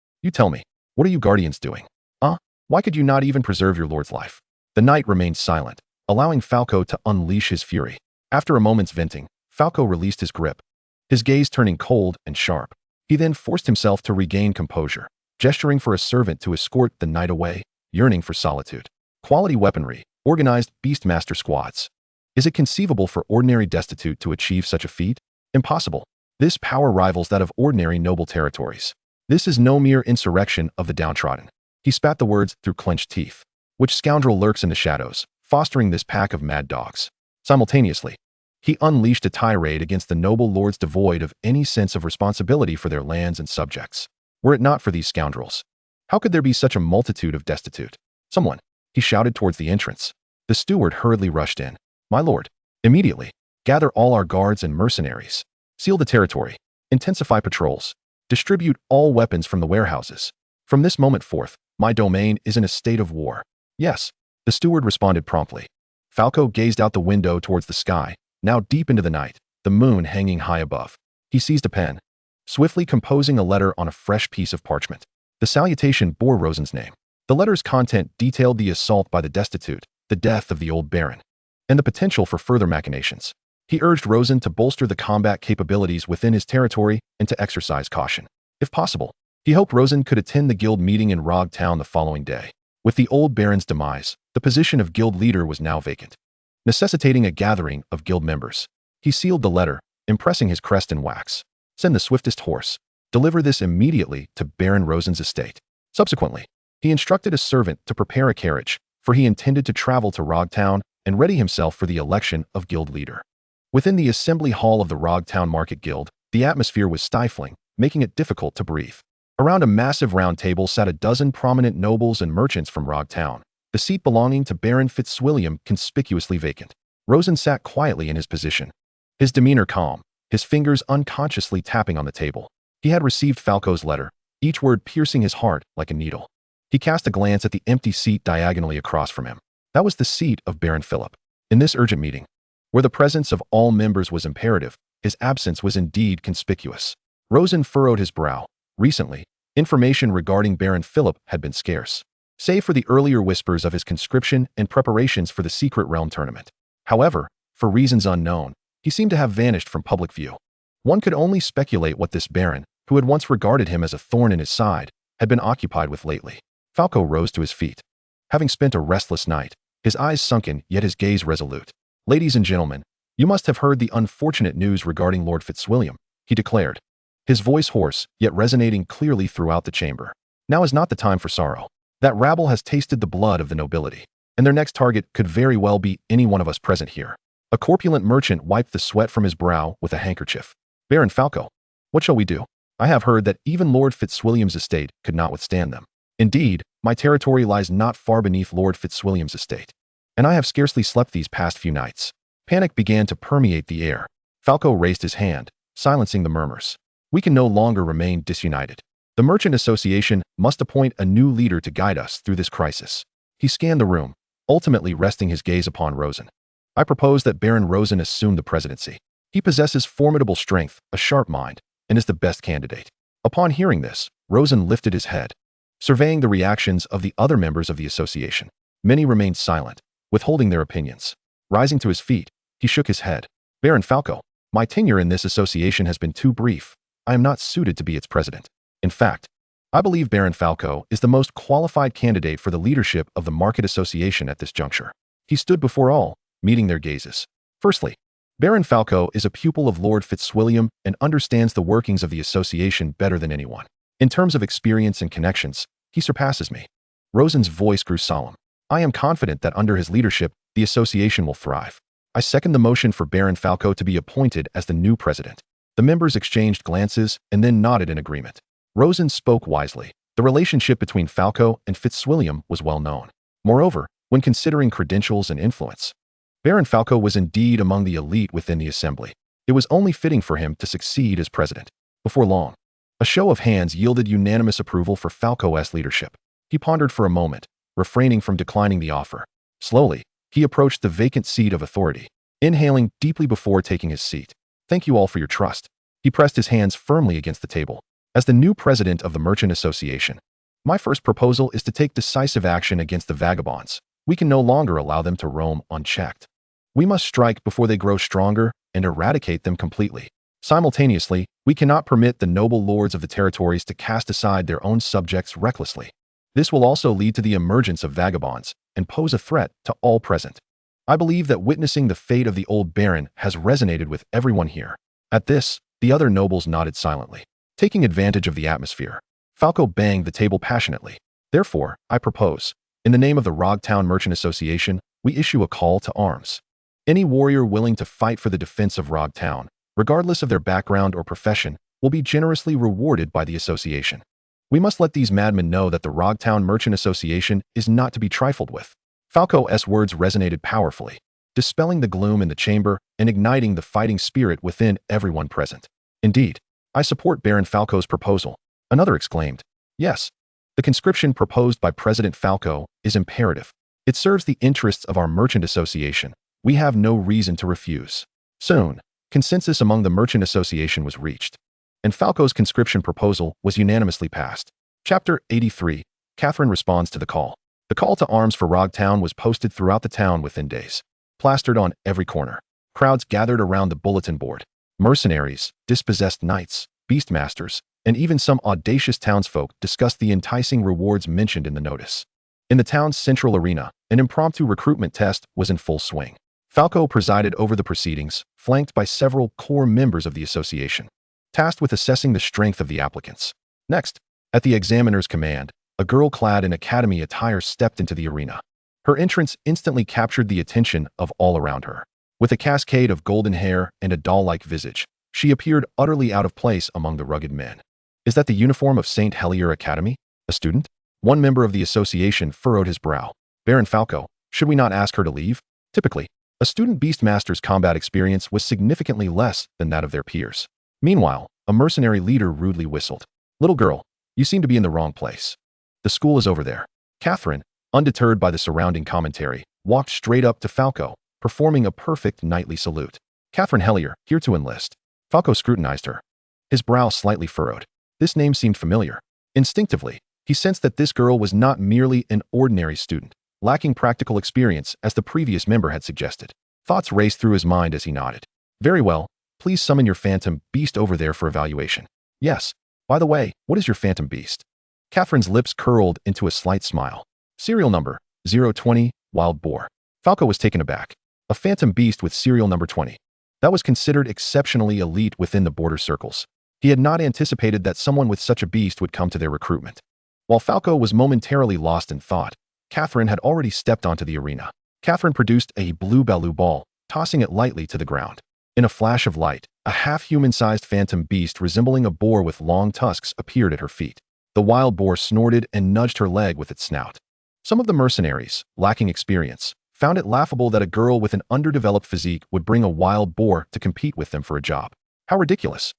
what are you guardians doing? Why could you not even preserve your lord's life? The knight remained silent, allowing Falco to unleash his fury. After a moment's venting, Falco released his grip, his gaze turning cold and sharp. He then forced himself to regain composure, gesturing for a servant to escort the knight away, yearning for solitude. Quality weaponry, organized beastmaster squads. Is it conceivable for ordinary destitute to achieve such a feat? Impossible. This power rivals that of ordinary noble territories. This is no mere insurrection of the downtrodden. He spat the words through clenched teeth. Which scoundrel lurks in the shadows, fostering this pack of mad dogs? Simultaneously, he unleashed a tirade against the noble lords devoid of any sense of responsibility for their lands and subjects. Were it not for these scoundrels, how could there be such a multitude of destitute? Someone, he shouted towards the entrance. The steward hurriedly rushed in. My lord, immediately, gather all our guards and mercenaries. Seal the territory. Intensify patrols. Distribute all weapons from the warehouses. From this moment forth, my domain is in a state of war. Yes, the steward responded promptly. Falco gazed out the window towards the sky, now deep into the night, the moon hanging high above. He seized a pen, swiftly composing a letter on a fresh piece of parchment. The salutation bore Rosen's name. The letter's content detailed the assault by the destitute, the death of the old baron, and the potential for further machinations. He urged Rosen to bolster the combat capabilities within his territory and to exercise caution. If possible, he hoped Rosen could attend the guild meeting in Rogtown the following day. With the old baron's demise, the position of guild leader was now vacant, necessitating a gathering of guild members. He sealed the letter, impressing his crest in wax. Send the swiftest horse. Deliver this immediately to Baron Rosen's estate. Subsequently, he instructed a servant to prepare a carriage, for he intended to travel to Rogtown and ready himself for the election of guild leader. Within the assembly hall of the Rogtown Market Guild, the atmosphere was stifling, making it difficult to breathe. Around a massive round table sat a dozen prominent nobles and merchants from Rogtown, the seat belonging to Baron Fitzwilliam conspicuously vacant. Rosen sat quietly in his position, his demeanor calm, his fingers unconsciously tapping on the table. He had received Falco's letter, each word piercing his heart like a needle. He cast a glance at the empty seat diagonally across from him. That was the seat of Baron Philip. In this urgent meeting, where the presence of all members was imperative, his absence was indeed conspicuous. Rosen furrowed his brow. Recently, information regarding Baron Philip had been scarce, save for the earlier whispers of his conscription and preparations for the Secret Realm tournament. However, for reasons unknown, he seemed to have vanished from public view. One could only speculate what this baron, who had once regarded him as a thorn in his side, had been occupied with lately. Falco rose to his feet. Having spent a restless night, his eyes sunken yet his gaze resolute. Ladies and gentlemen, you must have heard the unfortunate news regarding Lord Fitzwilliam, he declared, his voice hoarse, yet resonating clearly throughout the chamber. Now is not the time for sorrow. That rabble has tasted the blood of the nobility, and their next target could very well be any one of us present here. A corpulent merchant wiped the sweat from his brow with a handkerchief. Baron Falco, what shall we do? I have heard that even Lord Fitzwilliam's estate could not withstand them. Indeed, my territory lies not far beneath Lord Fitzwilliam's estate, and I have scarcely slept these past few nights. Panic began to permeate the air. Falco raised his hand, silencing the murmurs. We can no longer remain disunited. The Merchant Association must appoint a new leader to guide us through this crisis. He scanned the room, ultimately resting his gaze upon Rosen. I propose that Baron Rosen assume the presidency. He possesses formidable strength, a sharp mind, and is the best candidate. Upon hearing this, Rosen lifted his head, surveying the reactions of the other members of the association. Many remained silent, withholding their opinions. Rising to his feet, he shook his head. Baron Falco, my tenure in this association has been too brief. I am not suited to be its president. In fact, I believe Baron Falco is the most qualified candidate for the leadership of the Market Association at this juncture. He stood before all, meeting their gazes. Firstly, Baron Falco is a pupil of Lord Fitzwilliam and understands the workings of the association better than anyone. In terms of experience and connections, he surpasses me. Rosen's voice grew solemn. I am confident that under his leadership, the association will thrive. I second the motion for Baron Falco to be appointed as the new president. The members exchanged glances and then nodded in agreement. Rosen spoke wisely. The relationship between Falco and Fitzwilliam was well known. Moreover, when considering credentials and influence, Baron Falco was indeed among the elite within the assembly. It was only fitting for him to succeed as president. Before long, a show of hands yielded unanimous approval for Falco's leadership. He pondered for a moment, refraining from declining the offer. Slowly, he approached the vacant seat of authority, inhaling deeply before taking his seat. Thank you all for your trust. He pressed his hands firmly against the table. As the new president of the Merchant Association, my first proposal is to take decisive action against the vagabonds. We can no longer allow them to roam unchecked. We must strike before they grow stronger and eradicate them completely. Simultaneously, we cannot permit the noble lords of the territories to cast aside their own subjects recklessly. This will also lead to the emergence of vagabonds and pose a threat to all present. I believe that witnessing the fate of the old baron has resonated with everyone here. At this, the other nobles nodded silently. Taking advantage of the atmosphere, Falco banged the table passionately. Therefore, I propose, in the name of the Rogtown Merchant Association, we issue a call to arms. Any warrior willing to fight for the defense of Rogtown, regardless of their background or profession, will be generously rewarded by the association. We must let these madmen know that the Rogtown Merchant Association is not to be trifled with. Falco's words resonated powerfully, dispelling the gloom in the chamber and igniting the fighting spirit within everyone present. Indeed, I support Baron Falco's proposal. Another exclaimed, yes, the conscription proposed by President Falco is imperative. It serves the interests of our merchant association. We have no reason to refuse. Soon, consensus among the merchant association was reached, and Falco's conscription proposal was unanimously passed. Chapter 83. Catherine responds to the call. The call to arms for Rogtown was posted throughout the town within days. Plastered on every corner, crowds gathered around the bulletin board. Mercenaries, dispossessed knights, beastmasters, and even some audacious townsfolk discussed the enticing rewards mentioned in the notice. In the town's central arena, an impromptu recruitment test was in full swing. Falco presided over the proceedings, flanked by several core members of the association, tasked with assessing the strength of the applicants. Next, at the examiner's command, a girl clad in academy attire stepped into the arena. Her entrance instantly captured the attention of all around her. With a cascade of golden hair and a doll-like visage, she appeared utterly out of place among the rugged men. Is that the uniform of St. Helier Academy? A student? One member of the association furrowed his brow. Baron Falco, should we not ask her to leave? Typically, a student beastmaster's combat experience was significantly less than that of their peers. Meanwhile, a mercenary leader rudely whistled. Little girl, you seem to be in the wrong place. The school is over there. Catherine, undeterred by the surrounding commentary, walked straight up to Falco, performing a perfect knightly salute. Catherine Helier, here to enlist. Falco scrutinized her, his brow slightly furrowed. This name seemed familiar. Instinctively, he sensed that this girl was not merely an ordinary student, lacking practical experience as the previous member had suggested. Thoughts raced through his mind as he nodded. Very well, please summon your phantom beast over there for evaluation. Yes, by the way, what is your phantom beast? Catherine's lips curled into a slight smile. Serial number 020, Wild Boar. Falco was taken aback. A phantom beast with serial number 20. That was considered exceptionally elite within the border circles. He had not anticipated that someone with such a beast would come to their recruitment. While Falco was momentarily lost in thought, Catherine had already stepped onto the arena. Catherine produced a blue Baloo ball, tossing it lightly to the ground. In a flash of light, a half-human-sized phantom beast resembling a boar with long tusks appeared at her feet. The wild boar snorted and nudged her leg with its snout. Some of the mercenaries, lacking experience, found it laughable that a girl with an underdeveloped physique would bring a wild boar to compete with them for a job. How ridiculous!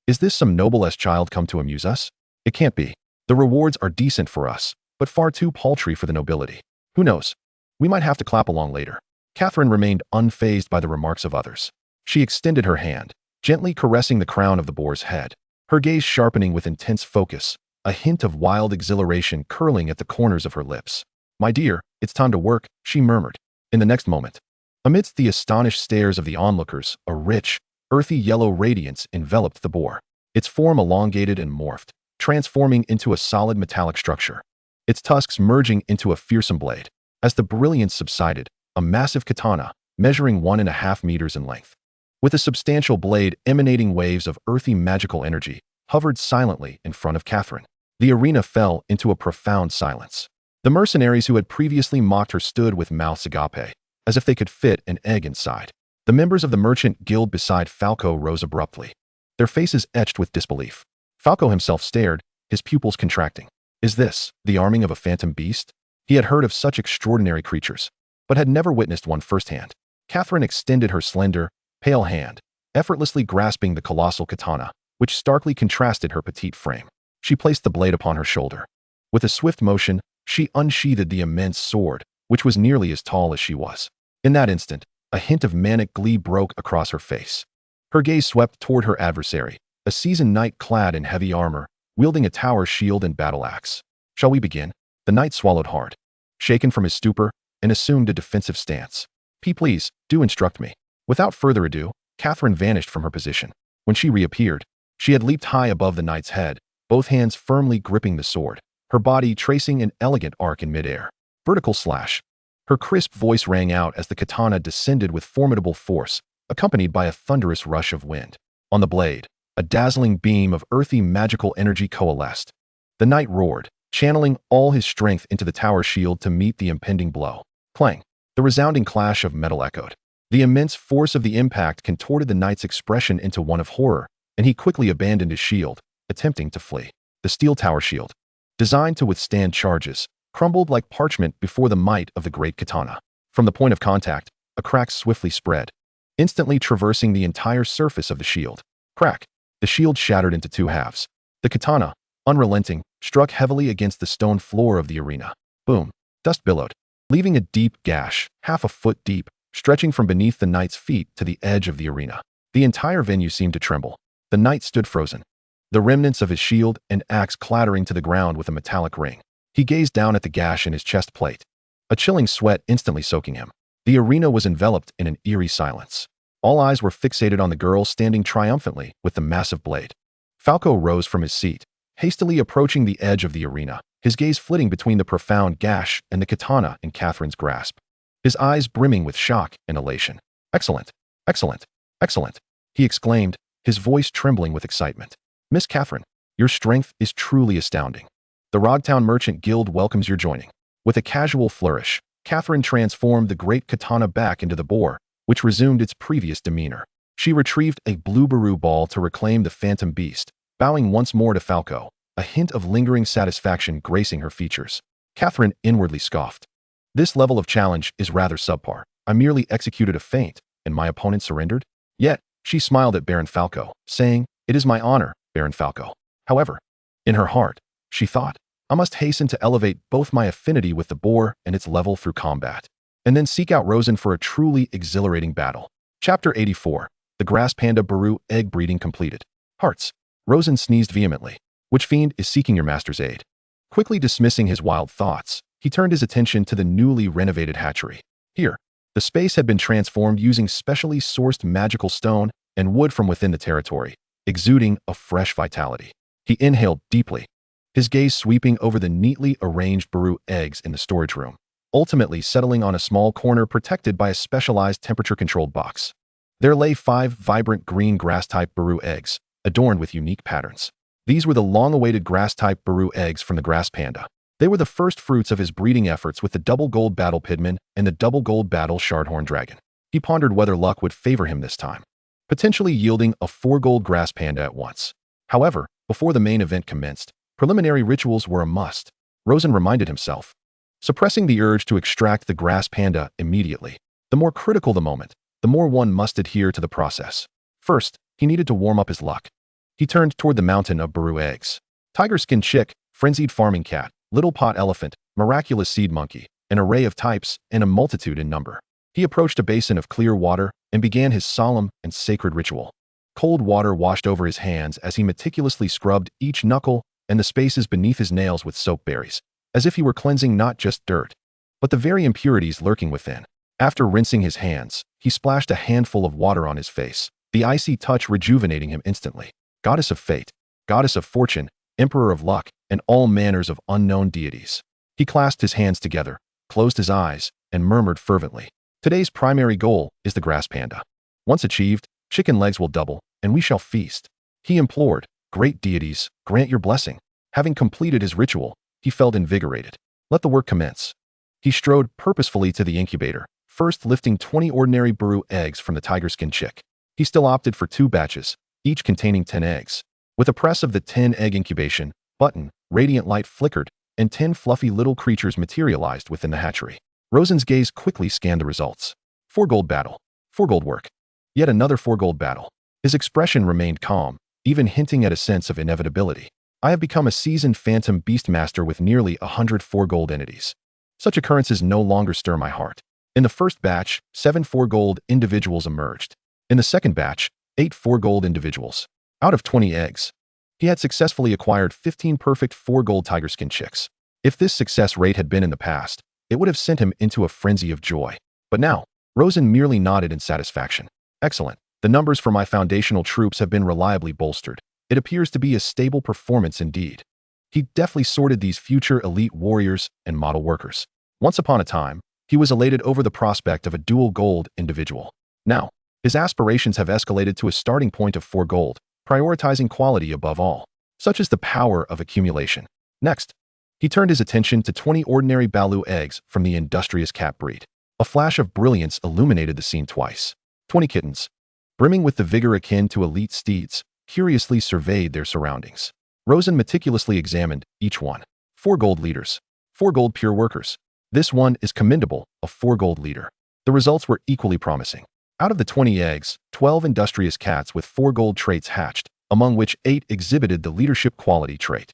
Is this some noble-esque child come to amuse us? It can't be. The rewards are decent for us, but far too paltry for the nobility. Who knows? We might have to clap along later. Catherine remained unfazed by the remarks of others. She extended her hand, gently caressing the crown of the boar's head, her gaze sharpening with intense focus, a hint of wild exhilaration curling at the corners of her lips. "My dear, it's time to work," she murmured. In the next moment, amidst the astonished stares of the onlookers, a rich, earthy yellow radiance enveloped the boar. Its form elongated and morphed, transforming into a solid metallic structure, its tusks merging into a fearsome blade. As the brilliance subsided, a massive katana, measuring 1.5 meters in length, with a substantial blade emanating waves of earthy magical energy, hovered silently in front of Catherine. The arena fell into a profound silence. The mercenaries who had previously mocked her stood with mouths agape, as if they could fit an egg inside. The members of the merchant guild beside Falco rose abruptly, their faces etched with disbelief. Falco himself stared, his pupils contracting. Is this the arming of a phantom beast? He had heard of such extraordinary creatures, but had never witnessed one firsthand. Catherine extended her slender, pale hand, effortlessly grasping the colossal katana, which starkly contrasted her petite frame. She placed the blade upon her shoulder. With a swift motion, she unsheathed the immense sword, which was nearly as tall as she was. In that instant, a hint of manic glee broke across her face. Her gaze swept toward her adversary, a seasoned knight clad in heavy armor, wielding a tower shield and battle axe. "Shall we begin?" The knight swallowed hard, shaken from his stupor, and assumed a defensive stance. "Please, do instruct me." Without further ado, Catherine vanished from her position. When she reappeared, she had leaped high above the knight's head, both hands firmly gripping the sword, her body tracing an elegant arc in midair. Vertical slash. Her crisp voice rang out as the katana descended with formidable force, accompanied by a thunderous rush of wind. On the blade, a dazzling beam of earthy magical energy coalesced. The knight roared, channeling all his strength into the tower shield to meet the impending blow. Clang! The resounding clash of metal echoed. The immense force of the impact contorted the knight's expression into one of horror, and he quickly abandoned his shield, attempting to flee. The steel tower shield, designed to withstand charges, crumbled like parchment before the might of the great katana. From the point of contact, a crack swiftly spread, instantly traversing the entire surface of the shield. Crack! The shield shattered into two halves. The katana, unrelenting, struck heavily against the stone floor of the arena. Boom! Dust billowed, leaving a deep gash, half a foot deep, stretching from beneath the knight's feet to the edge of the arena. The entire venue seemed to tremble. The knight stood frozen, the remnants of his shield and axe clattering to the ground with a metallic ring. He gazed down at the gash in his chest plate, a chilling sweat instantly soaking him. The arena was enveloped in an eerie silence. All eyes were fixated on the girl standing triumphantly with the massive blade. Falco rose from his seat, hastily approaching the edge of the arena, his gaze flitting between the profound gash and the katana in Catherine's grasp, his eyes brimming with shock and elation. "Excellent! Excellent! Excellent!" he exclaimed, his voice trembling with excitement. "Miss Catherine, your strength is truly astounding. The Rogtown Merchant Guild welcomes your joining." With a casual flourish, Catherine transformed the great katana back into the boar, which resumed its previous demeanor. She retrieved a blue baru ball to reclaim the phantom beast, bowing once more to Falco, a hint of lingering satisfaction gracing her features. Catherine inwardly scoffed. This level of challenge is rather subpar. I merely executed a feint, and my opponent surrendered? Yet, she smiled at Baron Falco, saying, "It is my honor, Baron Falco." However, in her heart, she thought, "I must hasten to elevate both my affinity with the boar and its level through combat, and then seek out Rosen for a truly exhilarating battle." Chapter 84. The Grass Panda Baru Egg Breeding Completed. Hearts. Rosen sneezed vehemently. "Which fiend is seeking your master's aid?" Quickly dismissing his wild thoughts, he turned his attention to the newly renovated hatchery. Here, the space had been transformed using specially sourced magical stone and wood from within the territory, exuding a fresh vitality. He inhaled deeply, his gaze sweeping over the neatly arranged Baru eggs in the storage room, ultimately settling on a small corner protected by a specialized temperature-controlled box. There lay 5 vibrant green grass-type Baru eggs, adorned with unique patterns. These were the long-awaited grass-type Baru eggs from the grass panda. They were the first fruits of his breeding efforts with the double gold battle pidman and the double gold battle shardhorn dragon. He pondered whether luck would favor him this time, potentially yielding a 4 gold grass panda at once. However, before the main event commenced, preliminary rituals were a must. Rosen reminded himself, suppressing the urge to extract the grass panda immediately. The more critical the moment, the more one must adhere to the process. First, he needed to warm up his luck. He turned toward the mountain of Baru eggs. Tiger skin chick, frenzied farming cat, little pot elephant, miraculous seed monkey, an array of types and a multitude in number. He approached a basin of clear water and began his solemn and sacred ritual. Cold water washed over his hands as he meticulously scrubbed each knuckle and the spaces beneath his nails with soap berries, as if he were cleansing not just dirt, but the very impurities lurking within. After rinsing his hands, he splashed a handful of water on his face, the icy touch rejuvenating him instantly. Goddess of fate, goddess of fortune, emperor of luck, and all manners of unknown deities. He clasped his hands together, closed his eyes, and murmured fervently, "Today's primary goal is the grass panda. Once achieved, chicken legs will double, and we shall feast." He implored, "Great deities, grant your blessing." Having completed his ritual, he felt invigorated. Let the work commence. He strode purposefully to the incubator, first lifting 20 ordinary Baru eggs from the tiger skin chick. He still opted for 2 batches, each containing 10 eggs. With a press of the 10-egg incubation button, radiant light flickered, and 10 fluffy little creatures materialized within the hatchery. Rosen's gaze quickly scanned the results. 4 gold battle. 4 gold work. Yet another 4 gold battle. His expression remained calm, even hinting at a sense of inevitability. I have become a seasoned phantom beast master with nearly 100 4 gold entities. Such occurrences no longer stir my heart. In the first batch, 7 4 gold individuals emerged. In the second batch, 8 4 gold individuals. Out of 20 eggs, he had successfully acquired 15 perfect 4 gold tiger skin chicks. If this success rate had been in the past, it would have sent him into a frenzy of joy. But now, Rosen merely nodded in satisfaction. Excellent. The numbers for my foundational troops have been reliably bolstered. It appears to be a stable performance indeed. He deftly sorted these future elite warriors and model workers. Once upon a time, he was elated over the prospect of a dual gold individual. Now, his aspirations have escalated to a starting point of 4 gold, prioritizing quality above all. Such is the power of accumulation. Next, he turned his attention to 20 ordinary Balu eggs from the industrious cat breed. A flash of brilliance illuminated the scene twice. 20 kittens, brimming with the vigor akin to elite steeds, curiously surveyed their surroundings. Rosen meticulously examined each one. 4 gold leaders. 4 gold pure workers. This one is commendable, a 4 gold leader. The results were equally promising. Out of the 20 eggs, 12 industrious cats with 4 gold traits hatched, among which 8 exhibited the leadership quality trait.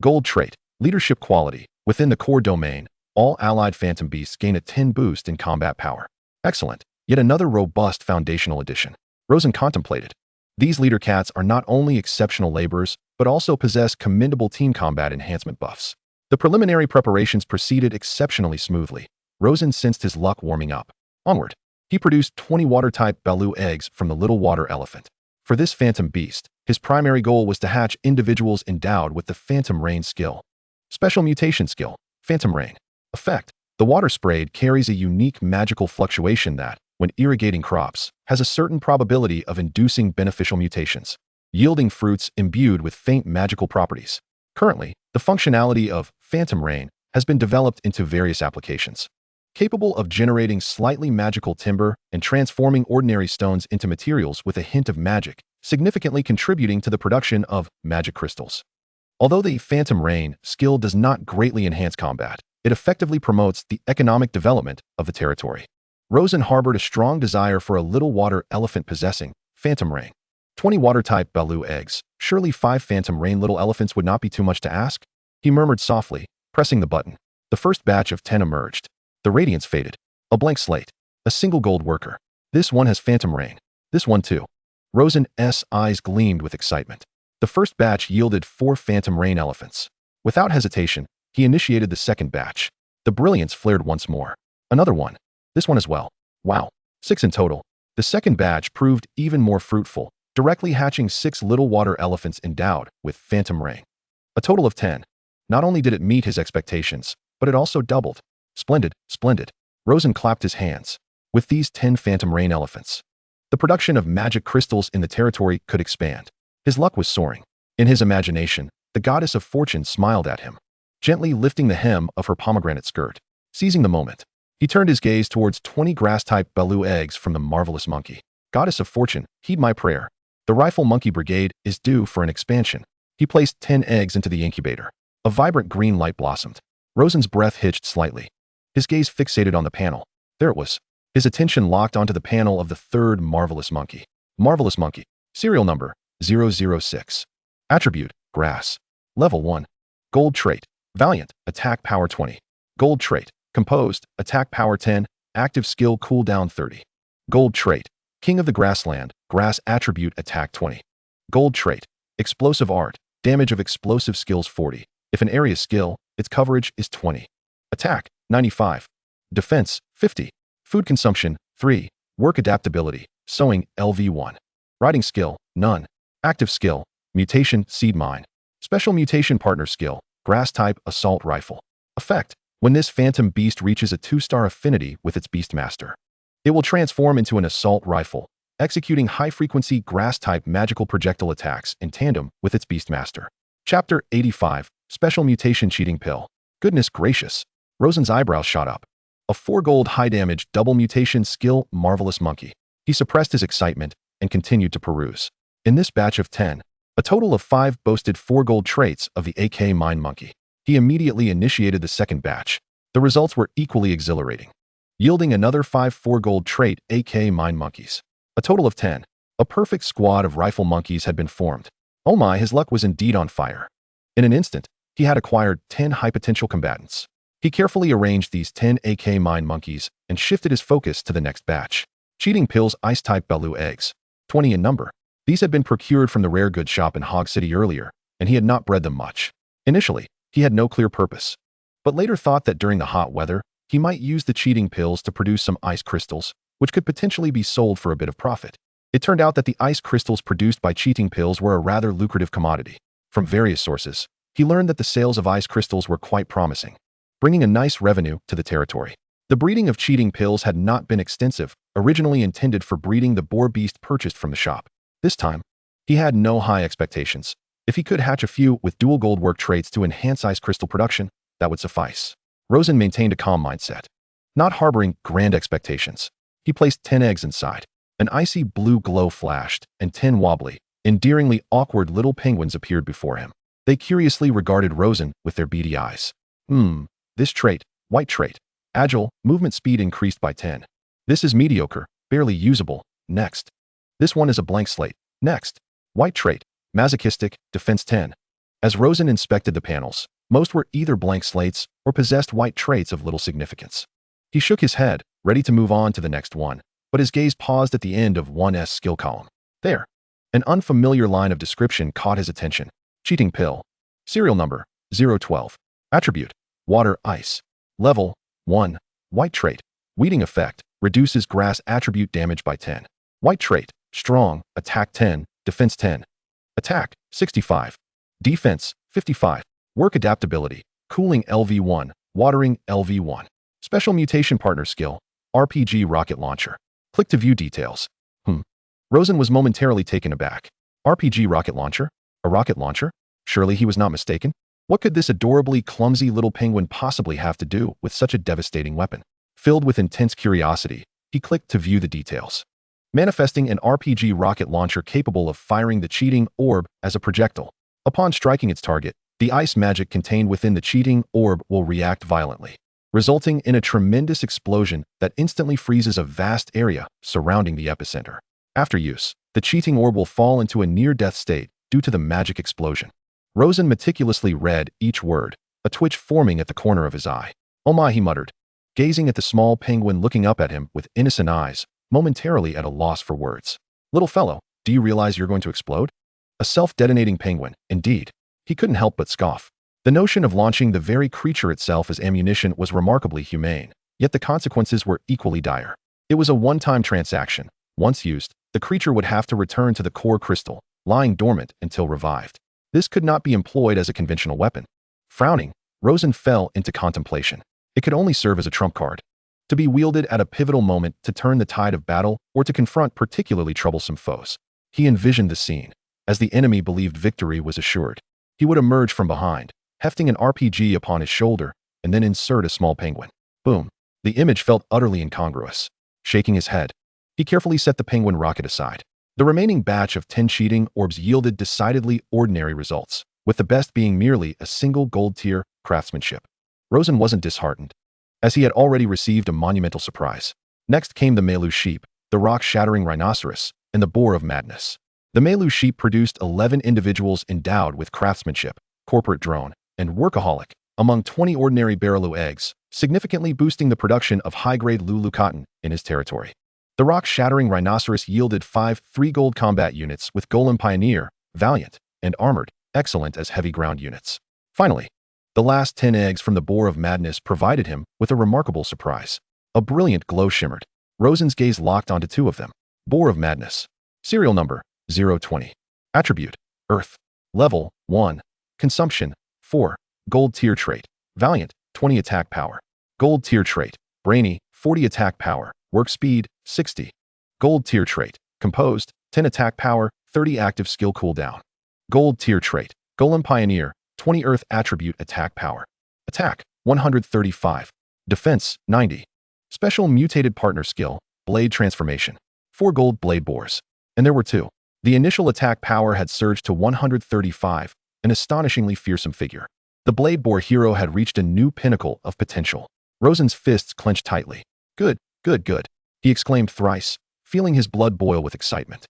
Gold trait, leadership quality. Within the core domain, all allied phantom beasts gain a 10 boost in combat power. Excellent. Yet another robust foundational addition. Rosen contemplated. These leader cats are not only exceptional laborers, but also possess commendable team combat enhancement buffs. The preliminary preparations proceeded exceptionally smoothly. Rosen sensed his luck warming up. Onward. He produced 20 water-type Balu eggs from the little water elephant. For this phantom beast, his primary goal was to hatch individuals endowed with the Phantom Rain skill. Special mutation skill, Phantom Rain. Effect. The water sprayed carries a unique magical fluctuation that, when irrigating crops, has a certain probability of inducing beneficial mutations, yielding fruits imbued with faint magical properties. Currently, the functionality of Phantom Rain has been developed into various applications. Capable of generating slightly magical timber and transforming ordinary stones into materials with a hint of magic, significantly contributing to the production of magic crystals. Although the Phantom Rain skill does not greatly enhance combat, it effectively promotes the economic development of the territory. Rosen harbored a strong desire for a little water elephant possessing Phantom Rain. 20 water-type Balu eggs. Surely 5 Phantom Rain little elephants would not be too much to ask? He murmured softly, pressing the button. The first batch of 10 emerged. The radiance faded. A blank slate. A single gold worker. This one has Phantom Rain. This one too. Rosen's eyes gleamed with excitement. The first batch yielded 4 Phantom Rain elephants. Without hesitation, he initiated the second batch. The brilliance flared once more. Another one. This one as well. Wow. 6 in total. The second batch proved even more fruitful, directly hatching 6 little water elephants endowed with Phantom Rain. A total of 10. Not only did it meet his expectations, but it also doubled. Splendid, splendid. Rosen clapped his hands. With these 10 Phantom Rain elephants, the production of magic crystals in the territory could expand. His luck was soaring. In his imagination, the goddess of fortune smiled at him, gently lifting the hem of her pomegranate skirt. Seizing the moment, He turned his gaze towards 20 grass-type Belu eggs from the marvelous monkey. Goddess of Fortune, heed my prayer. The Rifle Monkey Brigade is due for an expansion. He placed 10 eggs into the incubator. A vibrant green light blossomed. Rosen's breath hitched slightly. His gaze fixated on the panel. There it was. His attention locked onto the panel of the third marvelous monkey. Marvelous monkey. Serial number 006. Attribute, grass. Level 1. Gold trait, valiant, attack power 20. Gold trait, composed, attack power 10, active skill cooldown 30. Gold trait, king of the grassland, grass attribute attack 20. Gold trait, explosive art, damage of explosive skills 40. If an area skill, its coverage is 20. Attack, 95. Defense, 50. Food consumption, 3. Work adaptability, sewing, LV1. Riding skill, none. Active skill, mutation, seed mine. Special mutation partner skill, grass type, assault rifle. Effect, when this phantom beast reaches a 2-star affinity with its beastmaster, it will transform into an assault rifle, executing high-frequency grass-type magical projectile attacks in tandem with its beastmaster. Chapter 85, Special Mutation Cheating Pill. Goodness gracious. Rosen's eyebrows shot up. A 4 gold high-damage double mutation skill, marvelous monkey. He suppressed his excitement and continued to peruse. In this batch of 10, a total of 5 boasted 4 gold traits of the AK Mine Monkey. He immediately initiated the second batch. The results were equally exhilarating, yielding another 5 4 gold trait AK Mine Monkeys. A total of 10. A perfect squad of rifle monkeys had been formed. Oh my, his luck was indeed on fire. In an instant, he had acquired 10 high-potential combatants. He carefully arranged these 10 AK Mine Monkeys and shifted his focus to the next batch. Cheating pills, ice-type Belu eggs. 20 in number. These had been procured from the rare goods shop in Hog City earlier, and he had not bred them much. Initially, he had no clear purpose, but later thought that during the hot weather, he might use the cheating pills to produce some ice crystals, which could potentially be sold for a bit of profit. It turned out that the ice crystals produced by cheating pills were a rather lucrative commodity. From various sources, he learned that the sales of ice crystals were quite promising, bringing a nice revenue to the territory. The breeding of cheating pills had not been extensive, originally intended for breeding the boar beast purchased from the shop. This time, he had no high expectations. If he could hatch a few with dual gold work traits to enhance ice crystal production, that would suffice. Rosen maintained a calm mindset, not harboring grand expectations. He placed 10 eggs inside. An icy blue glow flashed, and 10 wobbly, endearingly awkward little penguins appeared before him. They curiously regarded Rosen with their beady eyes. This trait, white trait. Agile, movement speed increased by 10. This is mediocre, barely usable. Next. This one is a blank slate. Next. White trait, masochistic, defense 10. As Rosen inspected the panels, most were either blank slates or possessed white traits of little significance. He shook his head, ready to move on to the next one, but his gaze paused at the end of 1's skill column. There. An unfamiliar line of description caught his attention. Cheating pill. Serial number 012. Attribute, water, ice. Level 1. White trait, weeding effect, reduces grass attribute damage by 10. White trait, strong, attack 10, defense 10. Attack, 65. Defense, 55. Work adaptability, cooling LV1, watering LV1. Special mutation partner skill, RPG rocket launcher. Click to view details. Rosen was momentarily taken aback. RPG rocket launcher? A rocket launcher? Surely he was not mistaken? What could this adorably clumsy little penguin possibly have to do with such a devastating weapon? Filled with intense curiosity, he clicked to view the details. Manifesting an RPG rocket launcher capable of firing the cheating orb as a projectile. Upon striking its target, the ice magic contained within the cheating orb will react violently, resulting in a tremendous explosion that instantly freezes a vast area surrounding the epicenter. After use, the cheating orb will fall into a near-death state due to the magic explosion. Rosen meticulously read each word, a twitch forming at the corner of his eye. "Oh my," he muttered, gazing at the small penguin looking up at him with innocent eyes, momentarily at a loss for words. "Little fellow, do you realize you're going to explode?" A self-detonating penguin, indeed. He couldn't help but scoff. The notion of launching the very creature itself as ammunition was remarkably humane, yet the consequences were equally dire. It was a one-time transaction. Once used, the creature would have to return to the core crystal, lying dormant until revived. This could not be employed as a conventional weapon. Frowning, Rosen fell into contemplation. It could only serve as a trump card, to be wielded at a pivotal moment to turn the tide of battle or to confront particularly troublesome foes. He envisioned the scene. As the enemy believed victory was assured, he would emerge from behind, hefting an RPG upon his shoulder, and then insert a small penguin. Boom. The image felt utterly incongruous. Shaking his head, he carefully set the penguin rocket aside. The remaining batch of 10 cheating orbs yielded decidedly ordinary results, with the best being merely a single gold-tier craftsmanship. Rosen wasn't disheartened, as he had already received a monumental surprise. Next came the Melu sheep, the rock-shattering rhinoceros, and the boar of madness. The Melu sheep produced 11 individuals endowed with craftsmanship, corporate drone, and workaholic, among 20 ordinary Baraloo eggs, significantly boosting the production of high-grade Lulu cotton in his territory. The rock-shattering rhinoceros yielded 5 3-gold combat units with Golem Pioneer, Valiant, and Armored, excellent as heavy ground units. Finally, the last 10 eggs from the boar of madness provided him with a remarkable surprise. A brilliant glow shimmered. Rosen's gaze locked onto 2 of them. Boar of madness. Serial number 020. Attribute: Earth. Level 1. Consumption 4. Gold tier trait: Valiant, 20 attack power. Gold tier trait: Brainy, 40 attack power. Work speed 60. Gold tier trait: Composed, 10 attack power, 30 active skill cooldown. Gold tier trait: Golem Pioneer, 20 earth attribute attack power. Attack 135. Defense 90. Special mutated partner skill: Blade transformation. 4 gold blade bores. And there were 2. The initial attack power had surged to 135, an astonishingly fearsome figure. The blade bore hero had reached a new pinnacle of potential. Rosen's fists clenched tightly. Good, good, good, he exclaimed thrice, feeling his blood boil with excitement.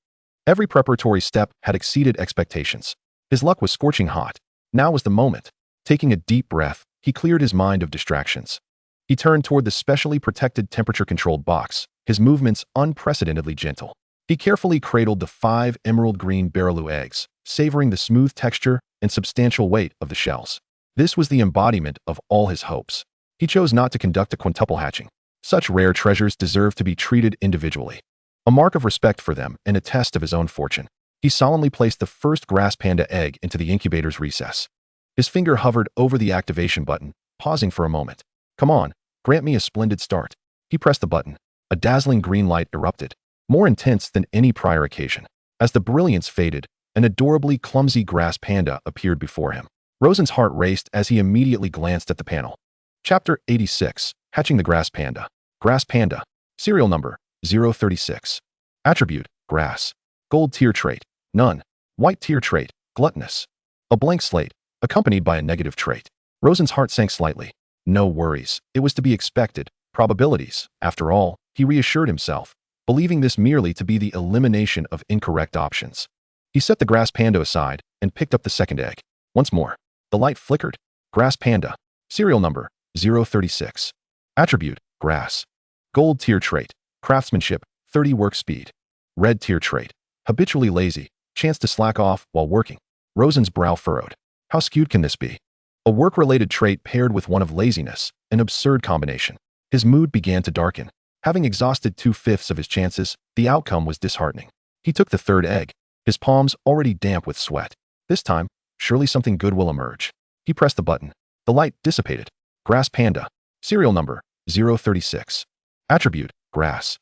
Every preparatory step had exceeded expectations. His luck was scorching hot. Now was the moment. Taking a deep breath, he cleared his mind of distractions. He turned toward the specially protected temperature-controlled box, his movements unprecedentedly gentle. He carefully cradled the 5 emerald-green Baraloo eggs, savoring the smooth texture and substantial weight of the shells. This was the embodiment of all his hopes. He chose not to conduct a quintuple hatching. Such rare treasures deserve to be treated individually. A mark of respect for them and a test of his own fortune. He solemnly placed the first grass panda egg into the incubator's recess. His finger hovered over the activation button, pausing for a moment. Come on, grant me a splendid start. He pressed the button. A dazzling green light erupted, more intense than any prior occasion. As the brilliance faded, an adorably clumsy grass panda appeared before him. Rosen's heart raced as he immediately glanced at the panel. Chapter 86, Hatching the Grass Panda. Grass Panda. Serial number 036. Attribute: Grass. Gold tier trait: None. White tier trait: Gluttonous. A blank slate, accompanied by a negative trait. Rosen's heart sank slightly. No worries, it was to be expected. Probabilities, after all, he reassured himself, believing this merely to be the elimination of incorrect options. He set the grass panda aside and picked up the second egg. Once more, the light flickered. Grass Panda. Serial number 036. Attribute: Grass. Gold tier trait: Craftsmanship, 30 work speed. Red tier trait: Habitually lazy, chance to slack off while working. Rosen's brow furrowed. How skewed can this be? A work-related trait paired with one of laziness, an absurd combination. His mood began to darken. Having exhausted 2/5 of his chances, the outcome was disheartening. He took the third egg, his palms already damp with sweat. This time, surely something good will emerge. He pressed the button. The light dissipated. Grass Panda. Serial number 036. Attribute: Grass.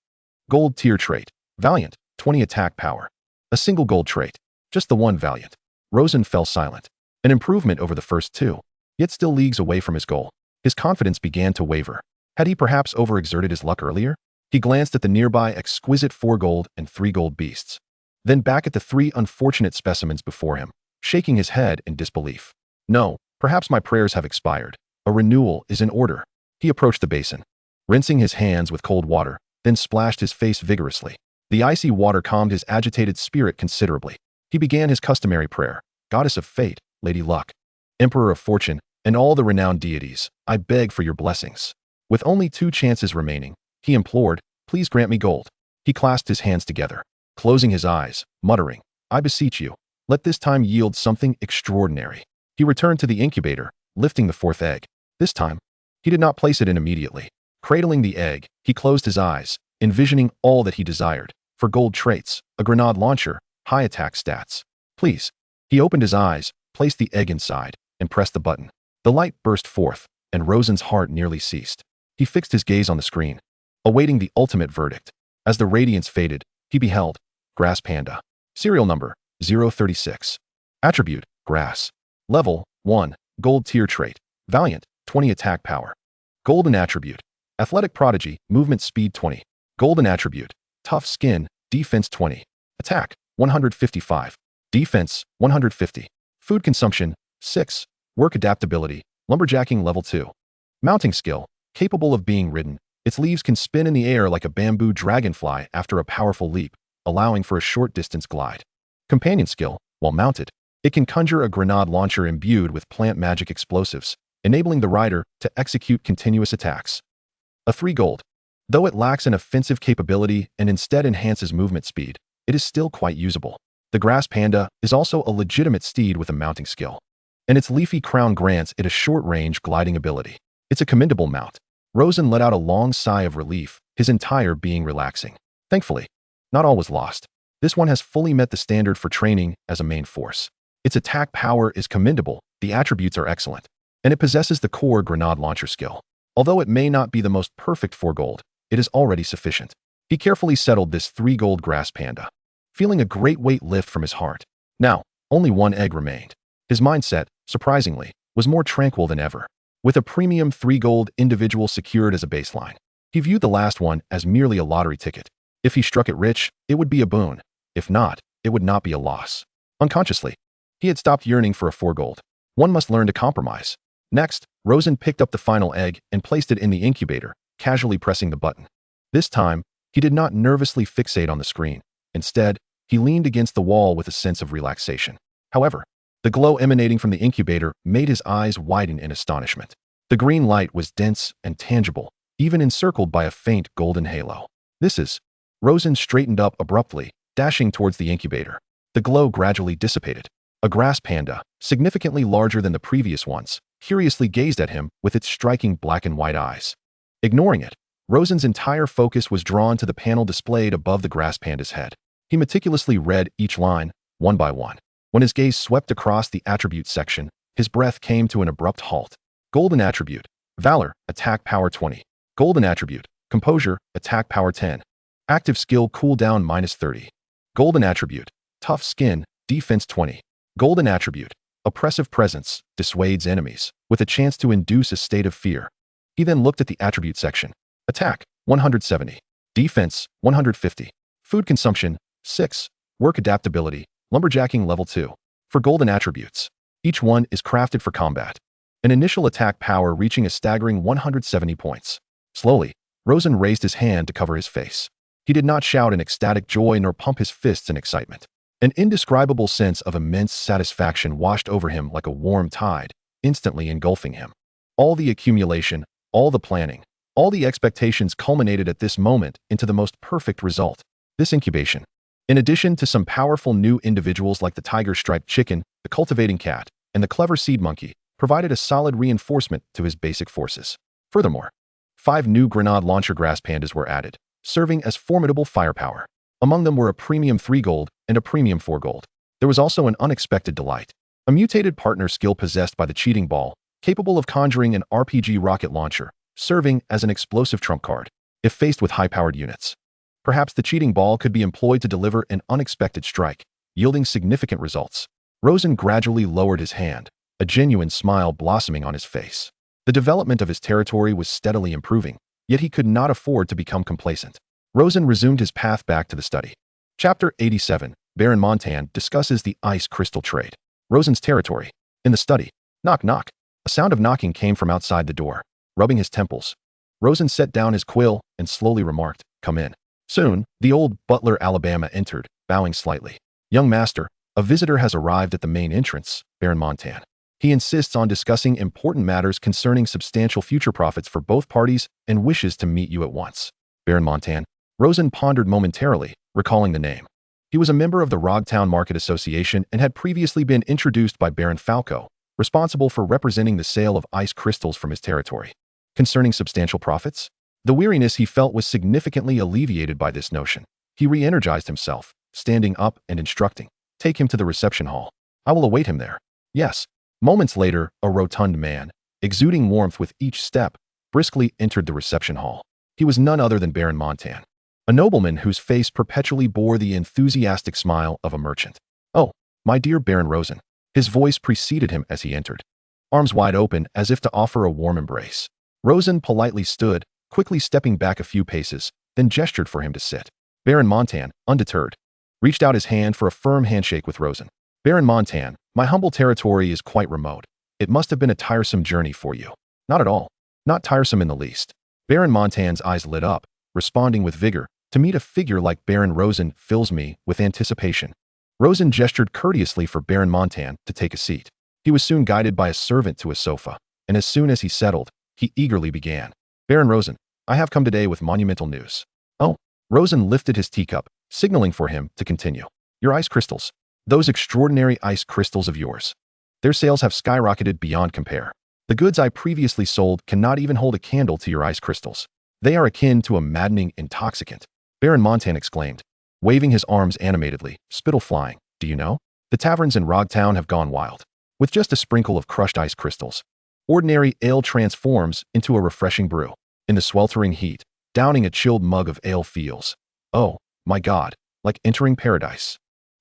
Gold tier trait: Valiant, 20 attack power. A single gold trait. Just the one Valiant. Rosen fell silent. An improvement over the first 2, yet still leagues away from his goal. His confidence began to waver. Had he perhaps overexerted his luck earlier? He glanced at the nearby exquisite 4 gold and 3 gold beasts. Then back at the 3 unfortunate specimens before him, shaking his head in disbelief. No, perhaps my prayers have expired. A renewal is in order. He approached the basin, rinsing his hands with cold water, then splashed his face vigorously. The icy water calmed his agitated spirit considerably. He began his customary prayer. Goddess of fate, Lady Luck, Emperor of Fortune, and all the renowned deities, I beg for your blessings. With only 2 chances remaining, he implored, please grant me gold. He clasped his hands together, closing his eyes, muttering, I beseech you, let this time yield something extraordinary. He returned to the incubator, lifting the 4th egg. This time, he did not place it in immediately. Cradling the egg, he closed his eyes, envisioning all that he desired. For gold traits, a grenade launcher, high attack stats. Please. He opened his eyes, placed the egg inside, and pressed the button. The light burst forth, and Rosen's heart nearly ceased. He fixed his gaze on the screen, awaiting the ultimate verdict. As the radiance faded, he beheld Grass Panda. Serial number 036. Attribute: Grass. Level 1. Gold tier trait: Valiant, 20 attack power. Golden attribute: Athletic Prodigy, Movement Speed 20. Golden Attribute, Tough Skin, Defense 20. Attack, 155. Defense, 150. Food Consumption, 6. Work Adaptability, Lumberjacking Level 2. Mounting Skill, capable of being ridden. Its leaves can spin in the air like a bamboo dragonfly after a powerful leap, allowing for a short-distance glide. Companion Skill, while mounted, it can conjure a grenade launcher imbued with plant magic explosives, enabling the rider to execute continuous attacks. A 3 gold. Though it lacks an offensive capability and instead enhances movement speed, it is still quite usable. The Grass Panda is also a legitimate steed with a mounting skill, and its leafy crown grants it a short-range gliding ability. It's a commendable mount. Rosen let out a long sigh of relief, his entire being relaxing. Thankfully, not all was lost. This one has fully met the standard for training as a main force. Its attack power is commendable, the attributes are excellent, and it possesses the core grenade launcher skill. Although it may not be the most perfect 4 gold, it is already sufficient. He carefully settled this 3 gold Grass Panda, feeling a great weight lift from his heart. Now, only 1 egg remained. His mindset, surprisingly, was more tranquil than ever. With a premium 3 gold individual secured as a baseline, he viewed the last one as merely a lottery ticket. If he struck it rich, it would be a boon. If not, it would not be a loss. Unconsciously, he had stopped yearning for a 4 gold. One must learn to compromise. Next, Rosen picked up the final egg and placed it in the incubator, casually pressing the button. This time, he did not nervously fixate on the screen. Instead, he leaned against the wall with a sense of relaxation. However, the glow emanating from the incubator made his eyes widen in astonishment. The green light was dense and tangible, even encircled by a faint golden halo. This is... Rosen straightened up abruptly, dashing towards the incubator. The glow gradually dissipated. A Grass Panda, significantly larger than the previous ones, curiously gazed at him with its striking black and white eyes. Ignoring it, Rosen's entire focus was drawn to the panel displayed above the Grass Panda's head. He meticulously read each line, one by one. When his gaze swept across the attribute section, his breath came to an abrupt halt. Golden Attribute, Valor, Attack Power 20. Golden Attribute, Composure, Attack Power 10. Active Skill Cooldown -30. Golden Attribute, Tough Skin, Defense 20. Golden Attribute, Oppressive Presence, dissuades enemies, with a chance to induce a state of fear. He then looked at the attribute section. Attack, 170. Defense, 150. Food Consumption, 6. Work Adaptability, Lumberjacking Level 2. For golden attributes, each one is crafted for combat. An initial attack power reaching a staggering 170 points. Slowly, Rosen raised his hand to cover his face. He did not shout in ecstatic joy nor pump his fists in excitement. An indescribable sense of immense satisfaction washed over him like a warm tide, instantly engulfing him. All the accumulation, all the planning, all the expectations culminated at this moment into the most perfect result. This incubation, in addition to some powerful new individuals like the tiger-striped chicken, the cultivating cat, and the clever seed monkey, provided a solid reinforcement to his basic forces. Furthermore, 5 new grenade launcher Grass Pandas were added, serving as formidable firepower. Among them were a premium 3 gold and a premium 4 gold. There was also an unexpected delight. A mutated partner skill possessed by the cheating ball, capable of conjuring an RPG rocket launcher, serving as an explosive trump card, if faced with high-powered units. Perhaps the cheating ball could be employed to deliver an unexpected strike, yielding significant results. Rosen gradually lowered his hand, a genuine smile blossoming on his face. The development of his territory was steadily improving, yet he could not afford to become complacent. Rosen resumed his path back to the study. Chapter 87, Baron Montan discusses the ice crystal trade. Rosen's territory. In the study. Knock knock. A sound of knocking came from outside the door. Rubbing his temples, Rosen set down his quill and slowly remarked, "Come in." Soon, the old butler Alabama entered, bowing slightly. "Young master, a visitor has arrived at the main entrance, Baron Montan. He insists on discussing important matters concerning substantial future profits for both parties and wishes to meet you at once." Baron Montan. Rosen pondered momentarily, recalling the name. He was a member of the Rogtown Market Association and had previously been introduced by Baron Falco, responsible for representing the sale of ice crystals from his territory. Concerning substantial profits? The weariness he felt was significantly alleviated by this notion. He re-energized himself, standing up and instructing, "Take him to the reception hall. I will await him there." Yes. Moments later, a rotund man, exuding warmth with each step, briskly entered the reception hall. He was none other than Baron Montan, a nobleman whose face perpetually bore the enthusiastic smile of a merchant. "Oh, my dear Baron Rosen." His voice preceded him as he entered, arms wide open as if to offer a warm embrace. Rosen politely stood, quickly stepping back a few paces, then gestured for him to sit. Baron Montan, undeterred, reached out his hand for a firm handshake with Rosen. Baron Montan, my humble territory is quite remote. It must have been a tiresome journey for you. Not at all. Not tiresome in the least. Baron Montan's eyes lit up, responding with vigor. To meet a figure like Baron Rosen fills me with anticipation. Rosen gestured courteously for Baron Montan to take a seat. He was soon guided by a servant to a sofa, and as soon as he settled, he eagerly began. Baron Rosen, I have come today with monumental news. Oh. Rosen lifted his teacup, signaling for him to continue. Your ice crystals. Those extraordinary ice crystals of yours. Their sales have skyrocketed beyond compare. The goods I previously sold cannot even hold a candle to your ice crystals. They are akin to a maddening intoxicant. Baron Montan exclaimed, waving his arms animatedly, spittle flying. Do you know? The taverns in Rogtown have gone wild. With just a sprinkle of crushed ice crystals, ordinary ale transforms into a refreshing brew. In the sweltering heat, downing a chilled mug of ale feels, oh, my God, like entering paradise.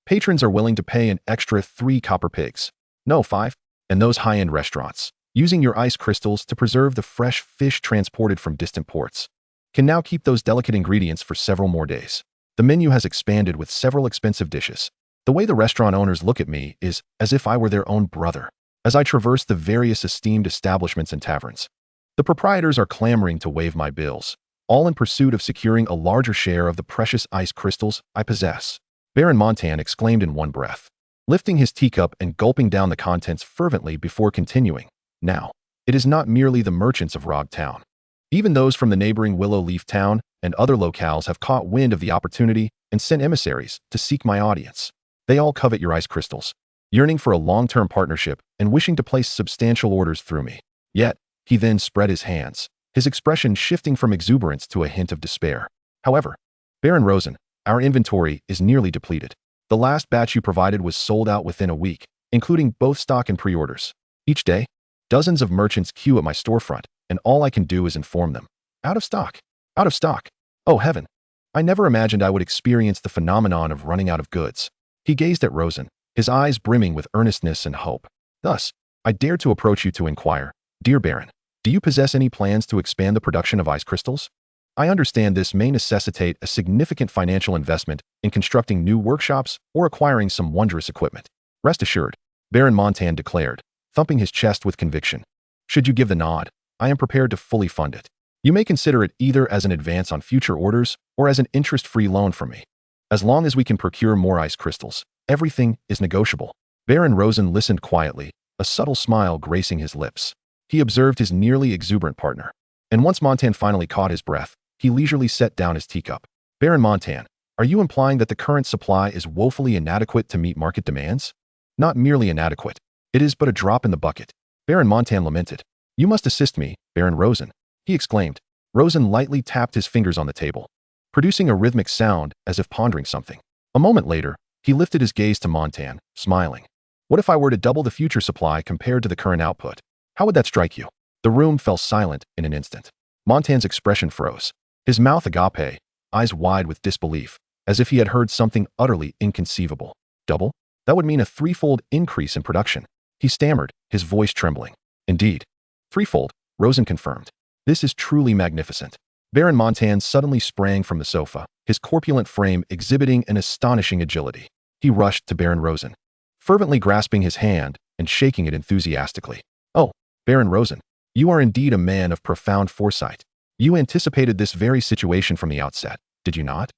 Patrons are willing to pay an extra 3 copper pigs. No, 5. And those high-end restaurants, using your ice crystals to preserve the fresh fish transported from distant ports, can now keep those delicate ingredients for several more days. The menu has expanded with several expensive dishes. The way the restaurant owners look at me is as if I were their own brother. As I traverse the various esteemed establishments and taverns, the proprietors are clamoring to waive my bills, all in pursuit of securing a larger share of the precious ice crystals I possess. Baron Montan exclaimed in one breath, lifting his teacup and gulping down the contents fervently before continuing. Now, it is not merely the merchants of Rogtown. Even those from the neighboring Willow Leaf Town and other locales have caught wind of the opportunity and sent emissaries to seek my audience. They all covet your ice crystals, yearning for a long-term partnership and wishing to place substantial orders through me. Yet, he then spread his hands, his expression shifting from exuberance to a hint of despair. However, Baron Rosen, our inventory is nearly depleted. The last batch you provided was sold out within a week, including both stock and pre-orders. Each day, dozens of merchants queue at my storefront, and all I can do is inform them. Out of stock. Out of stock. Oh heaven. I never imagined I would experience the phenomenon of running out of goods. He gazed at Rosen, his eyes brimming with earnestness and hope. Thus, I dared to approach you to inquire, Dear Baron, do you possess any plans to expand the production of ice crystals? I understand this may necessitate a significant financial investment in constructing new workshops or acquiring some wondrous equipment. Rest assured, Baron Montan declared, thumping his chest with conviction. Should you give the nod, I am prepared to fully fund it. You may consider it either as an advance on future orders or as an interest-free loan from me. As long as we can procure more ice crystals, everything is negotiable. Baron Rosen listened quietly, a subtle smile gracing his lips. He observed his nearly exuberant partner. And once Montan finally caught his breath, he leisurely set down his teacup. Baron Montan, are you implying that the current supply is woefully inadequate to meet market demands? Not merely inadequate. It is but a drop in the bucket. Baron Montan lamented. You must assist me, Baron Rosen, he exclaimed. Rosen lightly tapped his fingers on the table, producing a rhythmic sound as if pondering something. A moment later, he lifted his gaze to Montan, smiling. What if I were to double the future supply compared to the current output? How would that strike you? The room fell silent in an instant. Montan's expression froze, his mouth agape, eyes wide with disbelief, as if he had heard something utterly inconceivable. Double? That would mean a 3-fold increase in production. He stammered, his voice trembling. Indeed. 3-fold, Rosen confirmed. This is truly magnificent. Baron Montan suddenly sprang from the sofa, his corpulent frame exhibiting an astonishing agility. He rushed to Baron Rosen, fervently grasping his hand and shaking it enthusiastically. Oh, Baron Rosen, you are indeed a man of profound foresight. You anticipated this very situation from the outset, did you not?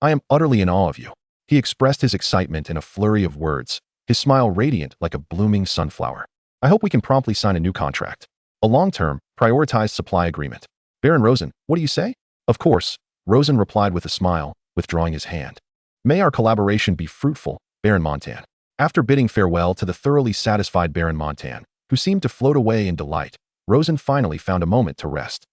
I am utterly in awe of you. He expressed his excitement in a flurry of words, his smile radiant like a blooming sunflower. I hope we can promptly sign a new contract. A long-term, prioritized supply agreement. Baron Rosen, what do you say? Of course, Rosen replied with a smile, withdrawing his hand. May our collaboration be fruitful, Baron Montan. After bidding farewell to the thoroughly satisfied Baron Montan, who seemed to float away in delight, Rosen finally found a moment to rest.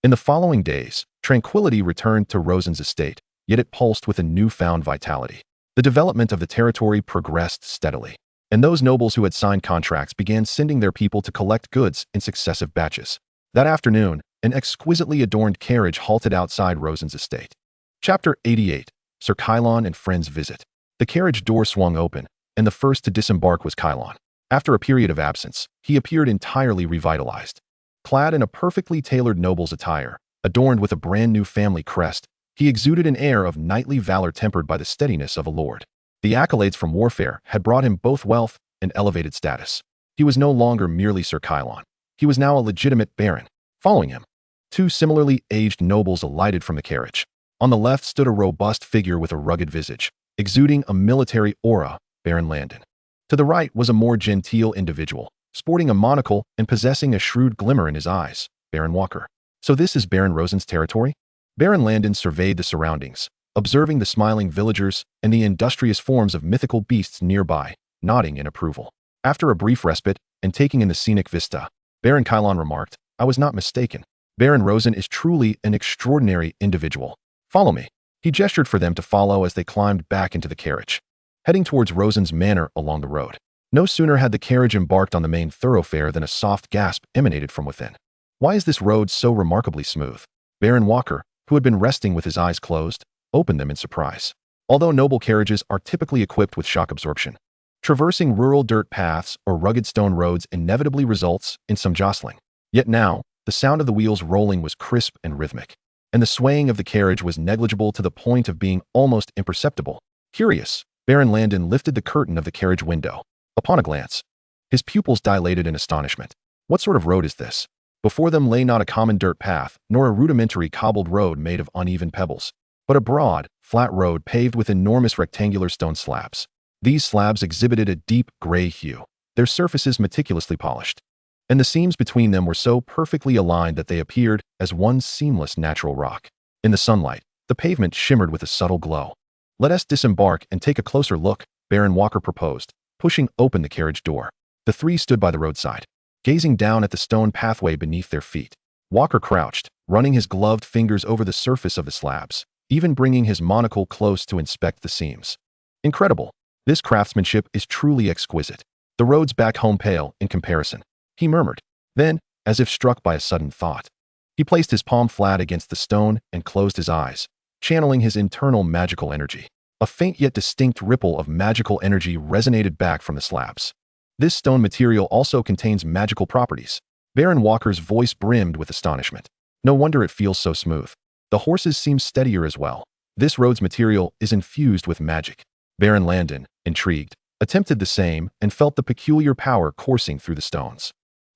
In the following days, tranquility returned to Rosen's estate, yet it pulsed with a newfound vitality. The development of the territory progressed steadily, and those nobles who had signed contracts began sending their people to collect goods in successive batches. That afternoon, an exquisitely adorned carriage halted outside Rosen's estate. Chapter 88, Sir Kylon and Friends Visit. The carriage door swung open, and the first to disembark was Kylon. After a period of absence, he appeared entirely revitalized. Clad in a perfectly tailored noble's attire, Adorned with a brand new family crest, he exuded an air of knightly valor tempered by the steadiness of a lord. The accolades from warfare had brought him both wealth and elevated status. He was no longer merely Sir Kylon. He was now a legitimate baron. Following him, two similarly aged nobles alighted from the carriage. On the left stood a robust figure with a rugged visage, exuding a military aura, Baron Landon. To the right was a more genteel individual, sporting a monocle and possessing a shrewd glimmer in his eyes, Baron Walker. So this is Baron Rosen's territory? Baron Landon surveyed the surroundings, observing the smiling villagers and the industrious forms of mythical beasts nearby, nodding in approval. After a brief respite and taking in the scenic vista, Baron Kylon remarked, "I was not mistaken. Baron Rosen is truly an extraordinary individual. Follow me." He gestured for them to follow as they climbed back into the carriage, heading towards Rosen's manor along the road. No sooner had the carriage embarked on the main thoroughfare than a soft gasp emanated from within. "Why is this road so remarkably smooth?" Baron Walker, who had been resting with his eyes closed, opened them in surprise. Although noble carriages are typically equipped with shock absorption, traversing rural dirt paths or rugged stone roads inevitably results in some jostling. Yet now, the sound of the wheels rolling was crisp and rhythmic, and the swaying of the carriage was negligible to the point of being almost imperceptible. Curious, Baron Landon lifted the curtain of the carriage window. Upon a glance, his pupils dilated in astonishment. What sort of road is this? Before them lay not a common dirt path, nor a rudimentary cobbled road made of uneven pebbles, but a broad, flat road paved with enormous rectangular stone slabs. These slabs exhibited a deep gray hue, their surfaces meticulously polished, and the seams between them were so perfectly aligned that they appeared as one seamless natural rock. In the sunlight, the pavement shimmered with a subtle glow. "Let us disembark and take a closer look," Baron Walker proposed, pushing open the carriage door. The three stood by the roadside, gazing down at the stone pathway beneath their feet. Walker crouched, running his gloved fingers over the surface of the slabs, even bringing his monocle close to inspect the seams. "Incredible. This craftsmanship is truly exquisite. The roads back home pale in comparison," he murmured. Then, as if struck by a sudden thought, he placed his palm flat against the stone and closed his eyes, channeling his internal magical energy. A faint yet distinct ripple of magical energy resonated back from the slabs. "This stone material also contains magical properties." Baron Walker's voice brimmed with astonishment. "No wonder it feels so smooth. The horses seem steadier as well. This road's material is infused with magic." Baron Landon, intrigued, attempted the same and felt the peculiar power coursing through the stones.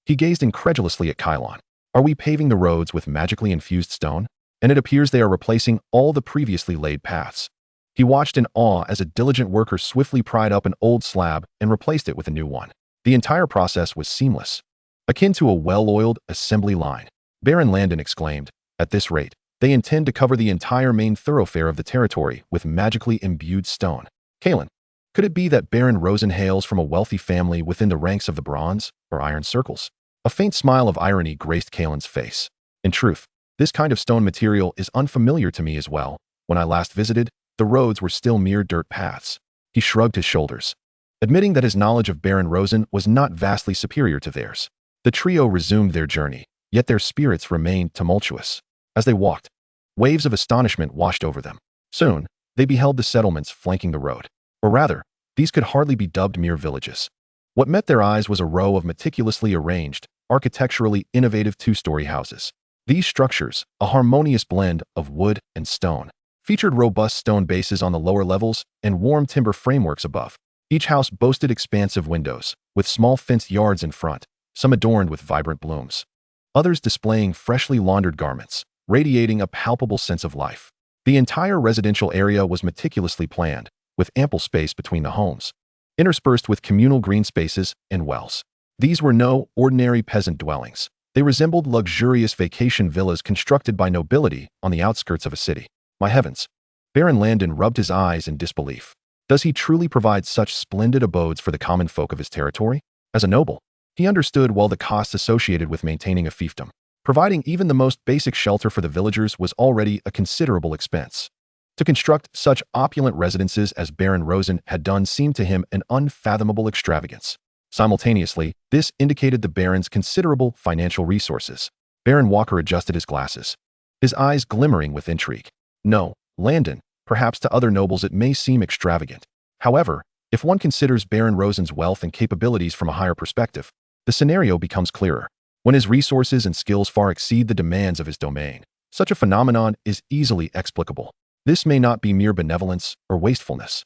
He gazed incredulously at Kylon. "Are we paving the roads with magically infused stone? And it appears they are replacing all the previously laid paths." He watched in awe as a diligent worker swiftly pried up an old slab and replaced it with a new one. The entire process was seamless, akin to a well-oiled assembly line. Baron Landon exclaimed, "At this rate, they intend to cover the entire main thoroughfare of the territory with magically imbued stone." Kylon, could it be that Baron Rosen hails from a wealthy family within the ranks of the Bronze or Iron Circles? A faint smile of irony graced Kylon's face. "In truth, this kind of stone material is unfamiliar to me as well. When I last visited, the roads were still mere dirt paths." He shrugged his shoulders, admitting that his knowledge of Baron Rosen was not vastly superior to theirs. The trio resumed their journey, yet their spirits remained tumultuous. As they walked, waves of astonishment washed over them. Soon, they beheld the settlements flanking the road. Or rather, these could hardly be dubbed mere villages. What met their eyes was a row of meticulously arranged, architecturally innovative two-story houses. These structures, a harmonious blend of wood and stone, featured robust stone bases on the lower levels and warm timber frameworks above. Each house boasted expansive windows, with small fenced yards in front, some adorned with vibrant blooms, others displaying freshly laundered garments, radiating a palpable sense of life. The entire residential area was meticulously planned, with ample space between the homes, interspersed with communal green spaces and wells. These were no ordinary peasant dwellings. They resembled luxurious vacation villas constructed by nobility on the outskirts of a city. My heavens! Baron Landon rubbed his eyes in disbelief. Does he truly provide such splendid abodes for the common folk of his territory? As a noble, he understood well the costs associated with maintaining a fiefdom. Providing even the most basic shelter for the villagers was already a considerable expense. To construct such opulent residences as Baron Rosen had done seemed to him an unfathomable extravagance. Simultaneously, this indicated the Baron's considerable financial resources. Baron Walker adjusted his glasses, his eyes glimmering with intrigue. "No, Landon, perhaps to other nobles it may seem extravagant. However, if one considers Baron Rosen's wealth and capabilities from a higher perspective, the scenario becomes clearer. When his resources and skills far exceed the demands of his domain, Such a phenomenon is easily explicable. This may not be mere benevolence or wastefulness,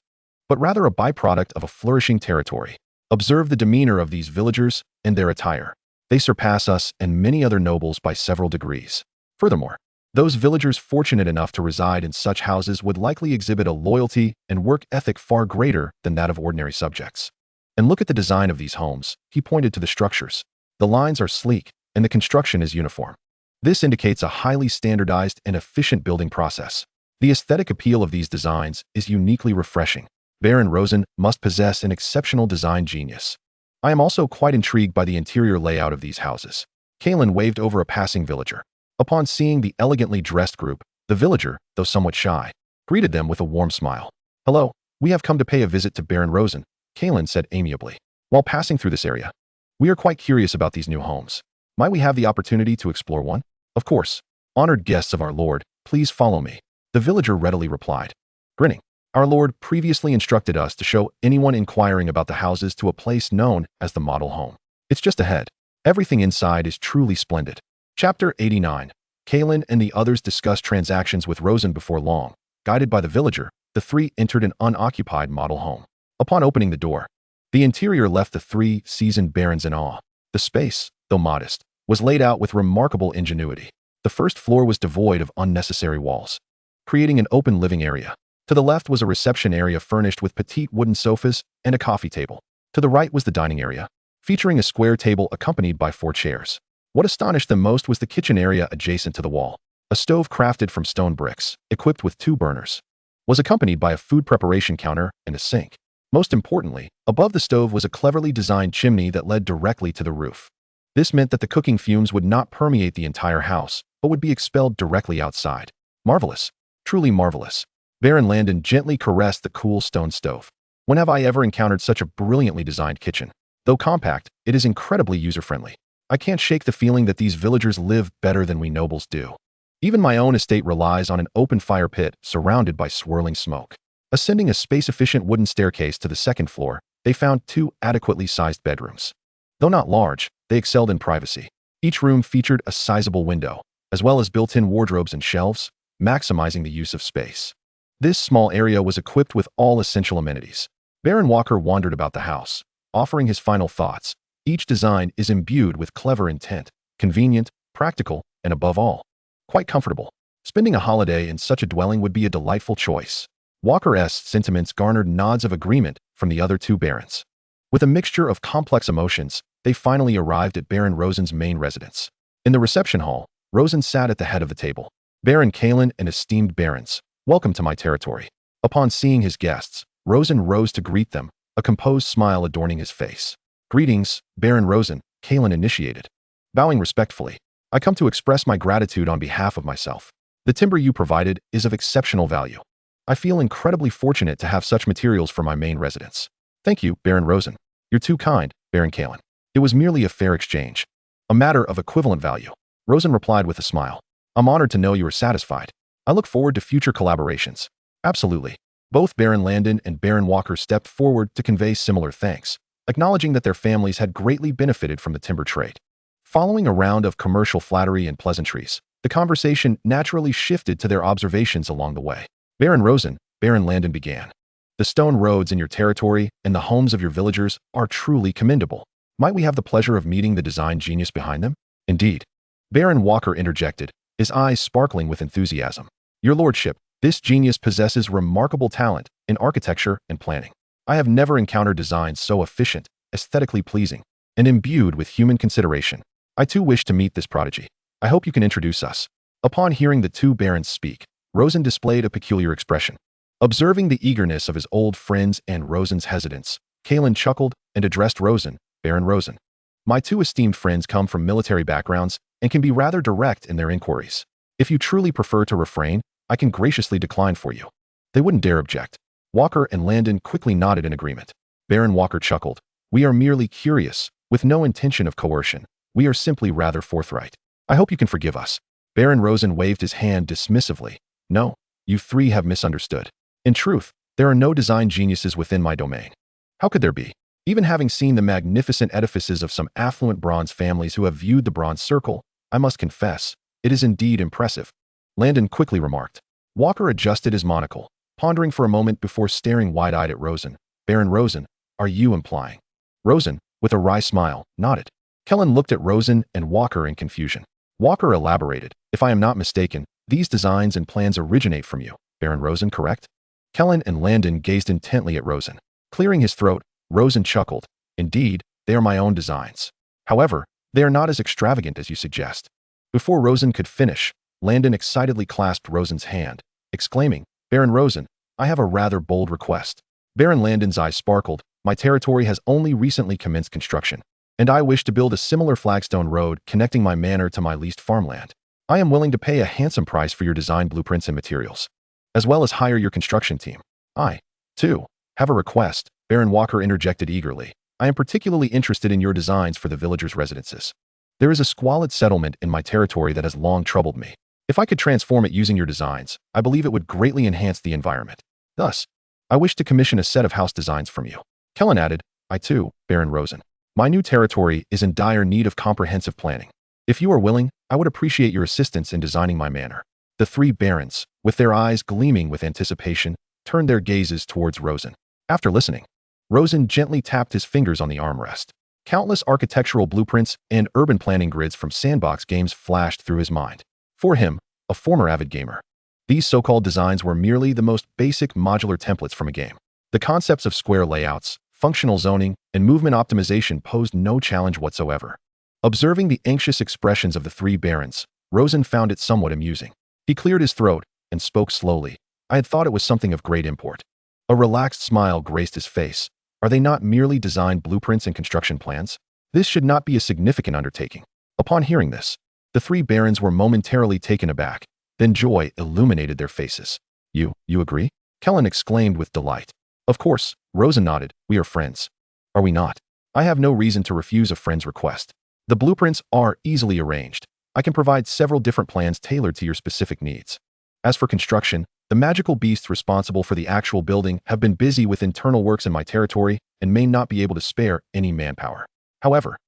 but rather a byproduct of a flourishing territory. Observe the demeanor of these villagers and their attire. They surpass us and many other nobles by several degrees. Furthermore, those villagers fortunate enough to reside in such houses would likely exhibit a loyalty and work ethic far greater than that of ordinary subjects. And look at the design of these homes. He pointed to the structures. The lines are sleek, and the construction is uniform. This indicates a highly standardized and efficient building process. The aesthetic appeal of these designs is uniquely refreshing. Baron Rosen must possess an exceptional design genius. I am also quite intrigued by the interior layout of these houses. Kalen waved over a passing villager. Upon seeing the elegantly dressed group, the villager, though somewhat shy, greeted them with a warm smile. "Hello, we have come to pay a visit to Baron Rosen," Kalen said amiably. "While passing through this area, we are quite curious about these new homes. Might we have the opportunity to explore one?" "Of course. Honored guests of our lord, please follow me," the villager readily replied. Grinning, "Our lord previously instructed us to show anyone inquiring about the houses to a place known as the model home. It's just ahead. Everything inside is truly splendid." Chapter 89. Kalen and the others discussed transactions with Rosen before long. Guided by the villager, the three entered an unoccupied model home. Upon opening the door, the interior left the three seasoned barons in awe. The space, though modest, was laid out with remarkable ingenuity. The first floor was devoid of unnecessary walls, creating an open living area. To the left was a reception area furnished with petite wooden sofas and a coffee table. To the right was the dining area, featuring a square table accompanied by 4 chairs. What astonished them most was the kitchen area adjacent to the wall. A stove crafted from stone bricks, equipped with 2 burners, was accompanied by a food preparation counter and a sink. Most importantly, above the stove was a cleverly designed chimney that led directly to the roof. This meant that the cooking fumes would not permeate the entire house, but would be expelled directly outside. Marvelous. Truly marvelous. Baron Landon gently caressed the cool stone stove. When have I ever encountered such a brilliantly designed kitchen? Though compact, it is incredibly user-friendly. I can't shake the feeling that these villagers live better than we nobles do. Even my own estate relies on an open fire pit surrounded by swirling smoke. Ascending a space-efficient wooden staircase to the 2nd floor, they found 2 adequately sized bedrooms. Though not large, they excelled in privacy. Each room featured a sizable window, as well as built-in wardrobes and shelves, maximizing the use of space. This small area was equipped with all essential amenities. Baron Walker wandered about the house, offering his final thoughts. Each design is imbued with clever intent, convenient, practical, and above all, quite comfortable. Spending a holiday in such a dwelling would be a delightful choice. Walker's sentiments garnered nods of agreement from the other 2 barons. With a mixture of complex emotions, they finally arrived at Baron Rosen's main residence. In the reception hall, Rosen sat at the head of the table. "Baron Kalen and esteemed barons, welcome to my territory." Upon seeing his guests, Rosen rose to greet them, a composed smile adorning his face. "Greetings, Baron Rosen," Kalen initiated. Bowing respectfully, "I come to express my gratitude on behalf of myself. The timber you provided is of exceptional value. I feel incredibly fortunate to have such materials for my main residence." "Thank you, Baron Rosen. You're too kind, Baron Kalen. It was merely a fair exchange. A matter of equivalent value." Rosen replied with a smile. "I'm honored to know you are satisfied. I look forward to future collaborations." "Absolutely." Both Baron Landon and Baron Walker stepped forward to convey similar thanks, acknowledging that their families had greatly benefited from the timber trade. Following a round of commercial flattery and pleasantries, the conversation naturally shifted to their observations along the way. "Baron Rosen," Baron Landon began, "the stone roads in your territory and the homes of your villagers are truly commendable. Might we have the pleasure of meeting the design genius behind them?" "Indeed." Baron Walker interjected, his eyes sparkling with enthusiasm. "Your lordship, this genius possesses remarkable talent in architecture and planning. I have never encountered designs so efficient, aesthetically pleasing, and imbued with human consideration. I too wish to meet this prodigy. I hope you can introduce us." Upon hearing the 2 barons speak, Rosen displayed a peculiar expression. Observing the eagerness of his old friends and Rosen's hesitance, Kalen chuckled and addressed Rosen, "Baron Rosen. My 2 esteemed friends come from military backgrounds and can be rather direct in their inquiries. If you truly prefer to refrain, I can graciously decline for you." They wouldn't dare object. Walker and Landon quickly nodded in agreement. Baron Walker chuckled. "We are merely curious, with no intention of coercion. We are simply rather forthright. I hope you can forgive us." Baron Rosen waved his hand dismissively. "No, you 3 have misunderstood. In truth, there are no design geniuses within my domain. How could there be? Even having seen the magnificent edifices of some affluent bronze families who have viewed the Bronze Circle, I must confess, it is indeed impressive. Landon quickly remarked. Walker adjusted his monocle, pondering for a moment before staring wide-eyed at Rosen. Baron Rosen, are you implying? Rosen, with a wry smile, nodded. Kellen looked at Rosen and Walker in confusion. Walker elaborated. If I am not mistaken, these designs and plans originate from you, Baron Rosen, correct? Kellen and Landon gazed intently at Rosen. Clearing his throat, Rosen chuckled. Indeed, they are my own designs. However, they are not as extravagant as you suggest. Before Rosen could finish, Landon excitedly clasped Rosen's hand, exclaiming, Baron Rosen, I have a rather bold request. Baron Landon's eyes sparkled. My territory has only recently commenced construction, and I wish to build a similar flagstone road connecting my manor to my leased farmland. I am willing to pay a handsome price for your design blueprints and materials, as well as hire your construction team. I, too, have a request, Baron Walker interjected eagerly. I am particularly interested in your designs for the villagers' residences. There is a squalid settlement in my territory that has long troubled me. If I could transform it using your designs, I believe it would greatly enhance the environment. Thus, I wish to commission a set of house designs from you. Kellen added, I too, Baron Rosen. My new territory is in dire need of comprehensive planning. If you are willing, I would appreciate your assistance in designing my manor. The three barons, with their eyes gleaming with anticipation, turned their gazes towards Rosen. After listening, Rosen gently tapped his fingers on the armrest. Countless architectural blueprints and urban planning grids from sandbox games flashed through his mind. For him, a former avid gamer, these so-called designs were merely the most basic modular templates from a game. The concepts of square layouts, functional zoning, and movement optimization posed no challenge whatsoever. Observing the anxious expressions of the three barons, Rosen found it somewhat amusing. He cleared his throat and spoke slowly. I had thought it was something of great import. A relaxed smile graced his face. Are they not merely design blueprints and construction plans? This should not be a significant undertaking. Upon hearing this, the three barons were momentarily taken aback. Then joy illuminated their faces. You agree? Kellen exclaimed with delight. Of course, Rosen nodded. We are friends. Are we not? I have no reason to refuse a friend's request. The blueprints are easily arranged. I can provide several different plans tailored to your specific needs. As for construction, the magical beasts responsible for the actual building have been busy with internal works in my territory and may not be able to spare any manpower. However,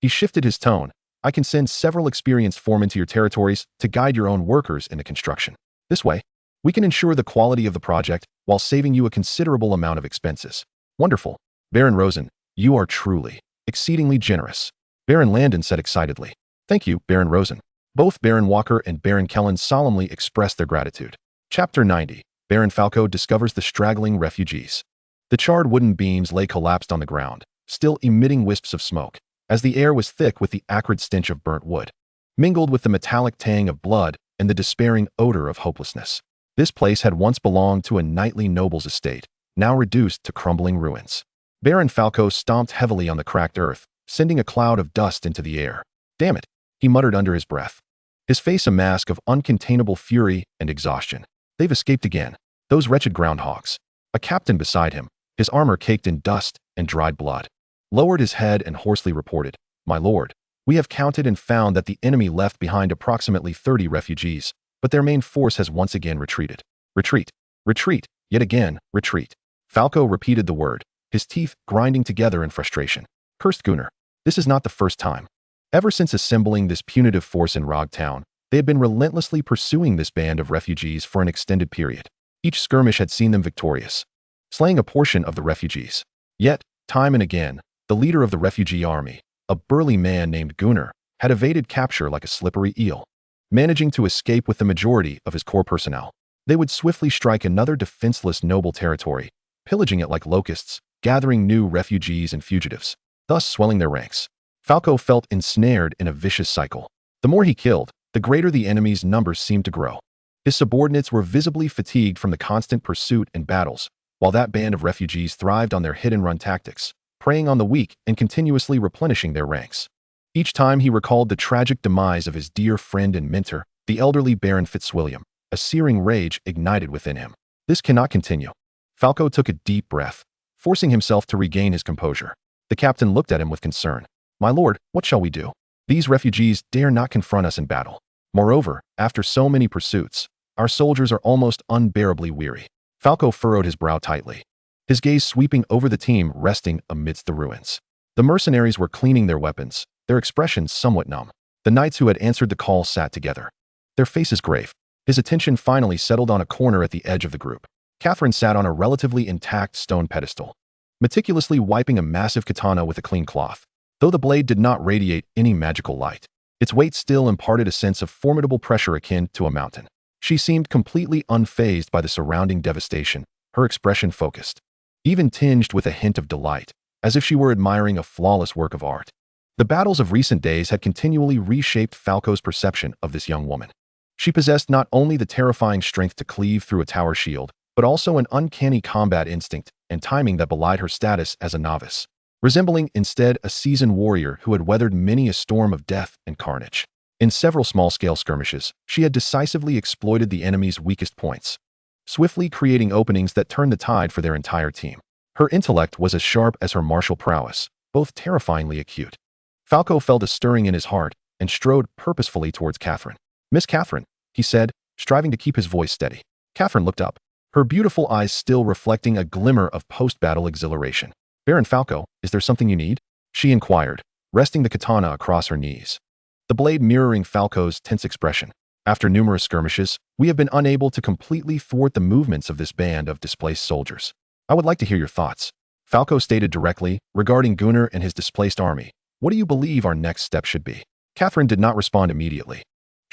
he shifted his tone. I can send several experienced foremen to your territories to guide your own workers in the construction. This way, we can ensure the quality of the project while saving you a considerable amount of expenses. Wonderful. Baron Rosen, you are truly, exceedingly generous. Baron Landon said excitedly. Thank you, Baron Rosen. Both Baron Walker and Baron Kellen solemnly expressed their gratitude. Chapter 90. Baron Falco discovers the straggling refugees. The charred wooden beams lay collapsed on the ground, still emitting wisps of smoke, as the air was thick with the acrid stench of burnt wood, mingled with the metallic tang of blood and the despairing odor of hopelessness. This place had once belonged to a knightly noble's estate, now reduced to crumbling ruins. Baron Falco stomped heavily on the cracked earth, sending a cloud of dust into the air. Damn it, he muttered under his breath, his face a mask of uncontainable fury and exhaustion. They've escaped again, those wretched groundhogs. A captain beside him, his armor caked in dust and dried blood, lowered his head and hoarsely reported, My lord, we have counted and found that the enemy left behind approximately 30 refugees, but their main force has once again retreated. Retreat, retreat, yet again, retreat. Falco repeated the word, his teeth grinding together in frustration. Cursed Gunnar, this is not the first time. Ever since assembling this punitive force in Rog Town, they had been relentlessly pursuing this band of refugees for an extended period. Each skirmish had seen them victorious, slaying a portion of the refugees. Yet, time and again, the leader of the refugee army, a burly man named Gunnar, had evaded capture like a slippery eel, managing to escape with the majority of his core personnel. They would swiftly strike another defenseless noble territory, pillaging it like locusts, gathering new refugees and fugitives, thus swelling their ranks. Falco felt ensnared in a vicious cycle. The more he killed, the greater the enemy's numbers seemed to grow. His subordinates were visibly fatigued from the constant pursuit and battles, while that band of refugees thrived on their hit-and-run tactics, preying on the weak and continuously replenishing their ranks. Each time he recalled the tragic demise of his dear friend and mentor, the elderly Baron Fitzwilliam, a searing rage ignited within him. This cannot continue. Falco took a deep breath, forcing himself to regain his composure. The captain looked at him with concern. My lord, what shall we do? These refugees dare not confront us in battle. Moreover, after so many pursuits, our soldiers are almost unbearably weary. Falco furrowed his brow tightly, his gaze sweeping over the team resting amidst the ruins. The mercenaries were cleaning their weapons, their expressions somewhat numb. The knights who had answered the call sat together, their faces grave. His attention finally settled on a corner at the edge of the group. Catherine sat on a relatively intact stone pedestal, meticulously wiping a massive katana with a clean cloth. Though the blade did not radiate any magical light, its weight still imparted a sense of formidable pressure akin to a mountain. She seemed completely unfazed by the surrounding devastation, her expression focused, even tinged with a hint of delight, as if she were admiring a flawless work of art. The battles of recent days had continually reshaped Falco's perception of this young woman. She possessed not only the terrifying strength to cleave through a tower shield, but also an uncanny combat instinct and timing that belied her status as a novice, resembling instead a seasoned warrior who had weathered many a storm of death and carnage. In several small-scale skirmishes, she had decisively exploited the enemy's weakest points, swiftly creating openings that turned the tide for their entire team. Her intellect was as sharp as her martial prowess, both terrifyingly acute. Falco felt a stirring in his heart and strode purposefully towards Catherine. "Miss Catherine," he said, striving to keep his voice steady. Catherine looked up, her beautiful eyes still reflecting a glimmer of post-battle exhilaration. "Baron Falco, is there something you need?" she inquired, resting the katana across her knees, the blade mirroring Falco's tense expression. "After numerous skirmishes, we have been unable to completely thwart the movements of this band of displaced soldiers. I would like to hear your thoughts." Falco stated directly, regarding Gunnar and his displaced army. "What do you believe our next step should be?" Catherine did not respond immediately.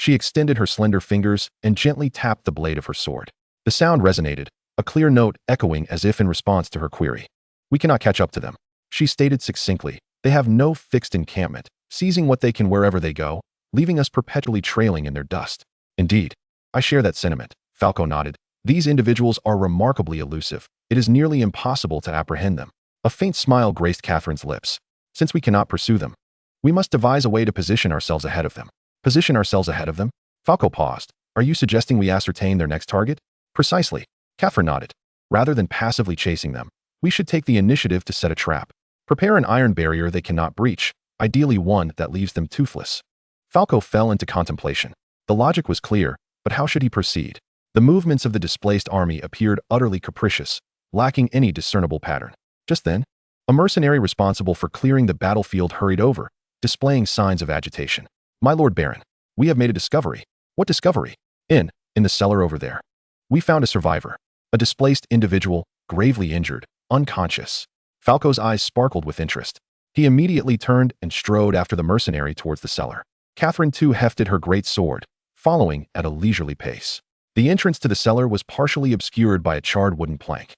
She extended her slender fingers and gently tapped the blade of her sword. The sound resonated, a clear note echoing as if in response to her query. "We cannot catch up to them," she stated succinctly. "They have no fixed encampment, seizing what they can wherever they go, leaving us perpetually trailing in their dust." "Indeed, I share that sentiment," Falco nodded. "These individuals are remarkably elusive. It is nearly impossible to apprehend them." A faint smile graced Catherine's lips. "Since we cannot pursue them, we must devise a way to position ourselves ahead of them." "Position ourselves ahead of them?" Falco paused. "Are you suggesting we ascertain their next target?" "Precisely," Catherine nodded. "Rather than passively chasing them, we should take the initiative to set a trap. Prepare an iron barrier they cannot breach, ideally one that leaves them toothless." Falco fell into contemplation. The logic was clear, but how should he proceed? The movements of the displaced army appeared utterly capricious, lacking any discernible pattern. Just then, a mercenary responsible for clearing the battlefield hurried over, displaying signs of agitation. "My Lord Baron, we have made a discovery." "What discovery?" In the cellar over there. We found a survivor, a displaced individual, gravely injured, unconscious." Falco's eyes sparkled with interest. He immediately turned and strode after the mercenary towards the cellar. Catherine too hefted her great sword, following at a leisurely pace. The entrance to the cellar was partially obscured by a charred wooden plank,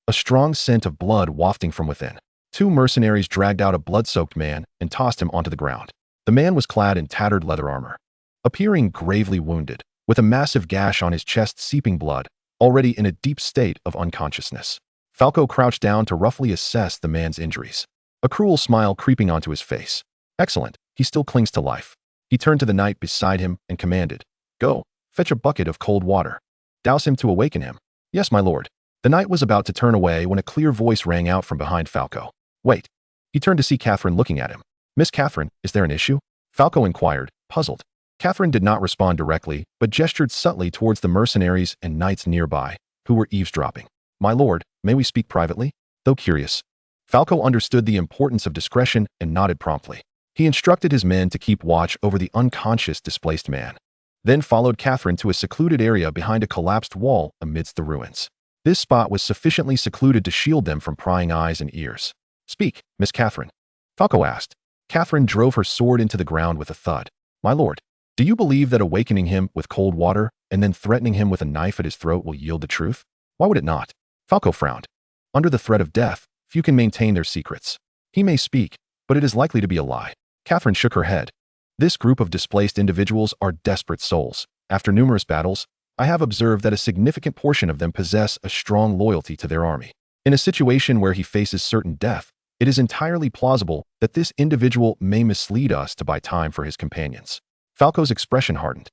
a strong scent of blood wafting from within. Two mercenaries dragged out a blood-soaked man and tossed him onto the ground. The man was clad in tattered leather armor, appearing gravely wounded, with a massive gash on his chest seeping blood, already in a deep state of unconsciousness. Falco crouched down to roughly assess the man's injuries, a cruel smile creeping onto his face. "Excellent, he still clings to life." He turned to the knight beside him and commanded, "Go, fetch a bucket of cold water. Douse him to awaken him." "Yes, my lord." The knight was about to turn away when a clear voice rang out from behind Falco. "Wait." He turned to see Catherine looking at him. "Miss Catherine, is there an issue?" Falco inquired, puzzled. Catherine did not respond directly, but gestured subtly towards the mercenaries and knights nearby, who were eavesdropping. "My lord, may we speak privately?" Though curious, Falco understood the importance of discretion and nodded promptly. He instructed his men to keep watch over the unconscious displaced man, then followed Catherine to a secluded area behind a collapsed wall amidst the ruins. This spot was sufficiently secluded to shield them from prying eyes and ears. "Speak, Miss Catherine," Falco asked. Catherine drove her sword into the ground with a thud. "My lord, do you believe that awakening him with cold water and then threatening him with a knife at his throat will yield the truth?" "Why would it not?" Falco frowned. "Under the threat of death, few can maintain their secrets. He may speak, but it is likely to be a lie." Catherine shook her head. "This group of displaced individuals are desperate souls. After numerous battles, I have observed that a significant portion of them possess a strong loyalty to their army. In a situation where he faces certain death, it is entirely plausible that this individual may mislead us to buy time for his companions." Falco's expression hardened.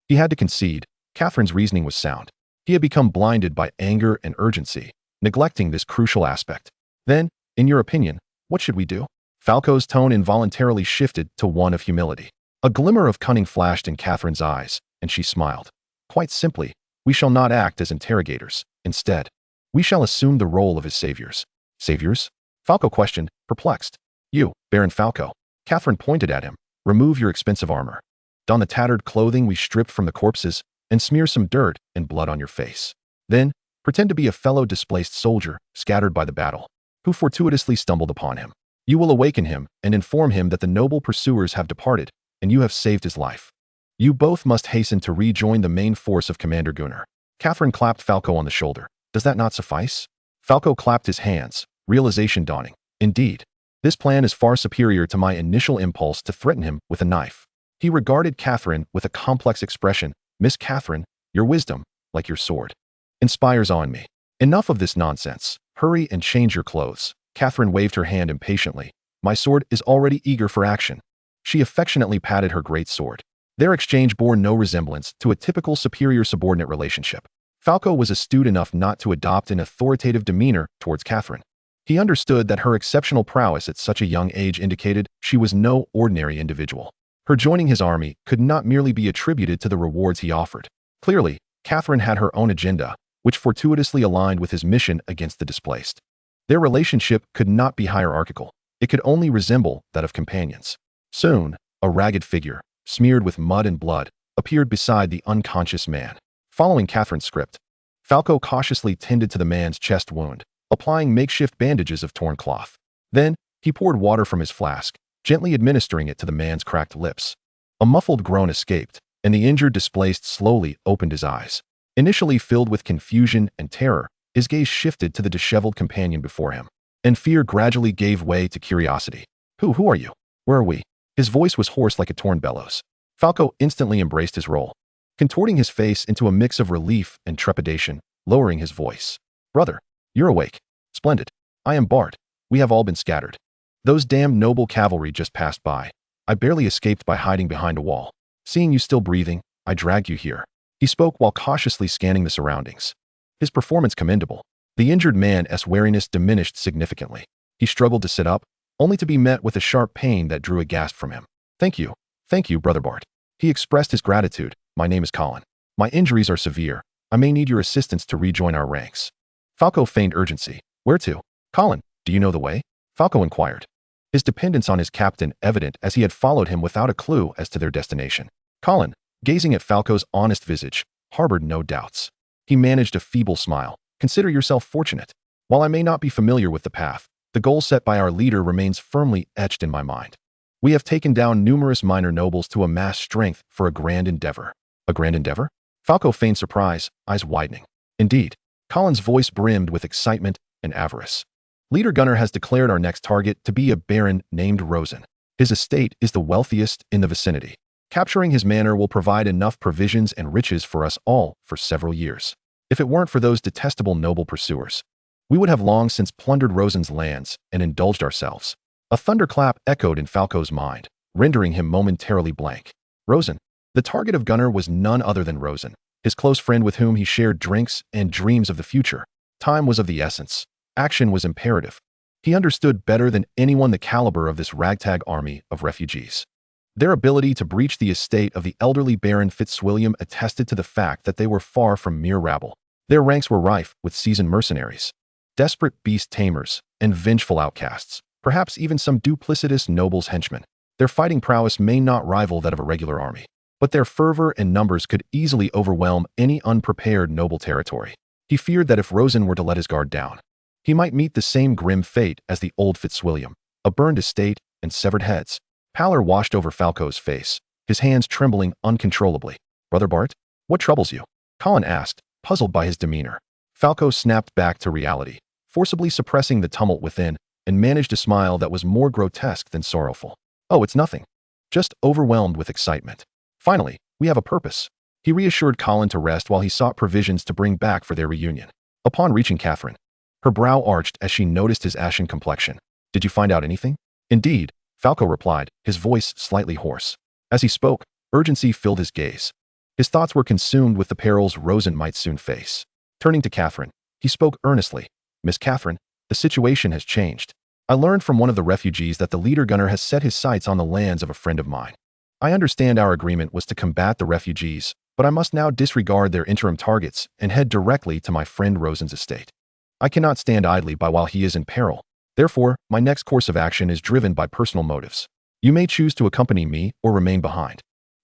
He had to concede, Catherine's reasoning was sound. He had become blinded by anger and urgency, neglecting this crucial aspect. "Then, in your opinion, what should we do?" Falco's tone involuntarily shifted to one of humility. A glimmer of cunning flashed in Catherine's eyes, and she smiled. "Quite simply, we shall not act as interrogators. Instead, we shall assume the role of his saviors." "Saviors?" Falco questioned, perplexed. "You, Baron Falco." Catherine pointed at him. "Remove your expensive armor. Don the tattered clothing we stripped from the corpses, and smear some dirt and blood on your face. Then, pretend to be a fellow displaced soldier scattered by the battle, who fortuitously stumbled upon him. You will awaken him and inform him that the noble pursuers have departed, and you have saved his life. You both must hasten to rejoin the main force of Commander Gunnar. Catherine clapped Falco on the shoulder. Does that not suffice? Falco clapped his hands, realization dawning. Indeed, this plan is far superior to my initial impulse to threaten him with a knife. He regarded Catherine with a complex expression. Miss Catherine, your wisdom, like your sword, inspires on me. Enough of this nonsense. Hurry and change your clothes. Catherine waved her hand impatiently. My sword is already eager for action. She affectionately patted her great sword. Their exchange bore no resemblance to a typical superior-subordinate relationship. Falco was astute enough not to adopt an authoritative demeanor towards Catherine. He understood that her exceptional prowess at such a young age indicated she was no ordinary individual. Her joining his army could not merely be attributed to the rewards he offered. Clearly, Catherine had her own agenda, which fortuitously aligned with his mission against the displaced. Their relationship could not be hierarchical. It could only resemble that of companions. Soon, a ragged figure, smeared with mud and blood, appeared beside the unconscious man. Following Catherine's script, Falco cautiously tended to the man's chest wound, applying makeshift bandages of torn cloth. Then, he poured water from his flask, gently administering it to the man's cracked lips. A muffled groan escaped, and the injured displaced slowly opened his eyes. Initially filled with confusion and terror, his gaze shifted to the disheveled companion before him, and fear gradually gave way to curiosity. Who are you? Where are we? His voice was hoarse like a torn bellows. Falco instantly embraced his role, contorting his face into a mix of relief and trepidation, lowering his voice. Brother, you're awake. Splendid. I am Bart. We have all been scattered. Those damned noble cavalry just passed by. I barely escaped by hiding behind a wall. Seeing you still breathing, I dragged you here. He spoke while cautiously scanning the surroundings. His performance commendable. The injured man's wariness diminished significantly. He struggled to sit up, only to be met with a sharp pain that drew a gasp from him. Thank you, Brother Bart. He expressed his gratitude. My name is Colin. My injuries are severe. I may need your assistance to rejoin our ranks. Falco feigned urgency. Where to? Colin, do you know the way? Falco inquired, his dependence on his captain evident as he had followed him without a clue as to their destination. Colin, gazing at Falco's honest visage, harbored no doubts. He managed a feeble smile. Consider yourself fortunate. While I may not be familiar with the path, the goal set by our leader remains firmly etched in my mind. We have taken down numerous minor nobles to amass strength for a grand endeavor. A grand endeavor? Falco feigned surprise, eyes widening. Indeed, Colin's voice brimmed with excitement and avarice. Leader Gunnar has declared our next target to be a baron named Rosen. His estate is the wealthiest in the vicinity. Capturing his manor will provide enough provisions and riches for us all for several years. If it weren't for those detestable noble pursuers, we would have long since plundered Rosen's lands and indulged ourselves. A thunderclap echoed in Falco's mind, rendering him momentarily blank. Rosen. The target of Gunnar was none other than Rosen, his close friend with whom he shared drinks and dreams of the future. Time was of the essence. Action was imperative. He understood better than anyone the caliber of this ragtag army of refugees. Their ability to breach the estate of the elderly Baron Fitzwilliam attested to the fact that they were far from mere rabble. Their ranks were rife with seasoned mercenaries, desperate beast tamers, and vengeful outcasts, perhaps even some duplicitous noble's henchmen. Their fighting prowess may not rival that of a regular army, but their fervor and numbers could easily overwhelm any unprepared noble territory. He feared that if Rosen were to let his guard down, he might meet the same grim fate as the old Fitzwilliam, a burned estate and severed heads. Pallor washed over Falco's face, his hands trembling uncontrollably. Brother Bart, what troubles you? Colin asked, puzzled by his demeanor. Falco snapped back to reality, forcibly suppressing the tumult within, and managed a smile that was more grotesque than sorrowful. Oh, it's nothing. Just overwhelmed with excitement. Finally, we have a purpose. He reassured Colin to rest while he sought provisions to bring back for their reunion. Upon reaching Catherine, her brow arched as she noticed his ashen complexion. Did you find out anything? Indeed, Falco replied, his voice slightly hoarse. As he spoke, urgency filled his gaze. His thoughts were consumed with the perils Rosen might soon face. Turning to Catherine, he spoke earnestly. Miss Catherine, the situation has changed. I learned from one of the refugees that the leader Gunnar has set his sights on the lands of a friend of mine. I understand our agreement was to combat the refugees, but I must now disregard their interim targets and head directly to my friend Rosen's estate. I cannot stand idly by while he is in peril. Therefore, my next course of action is driven by personal motives. You may choose to accompany me or remain behind.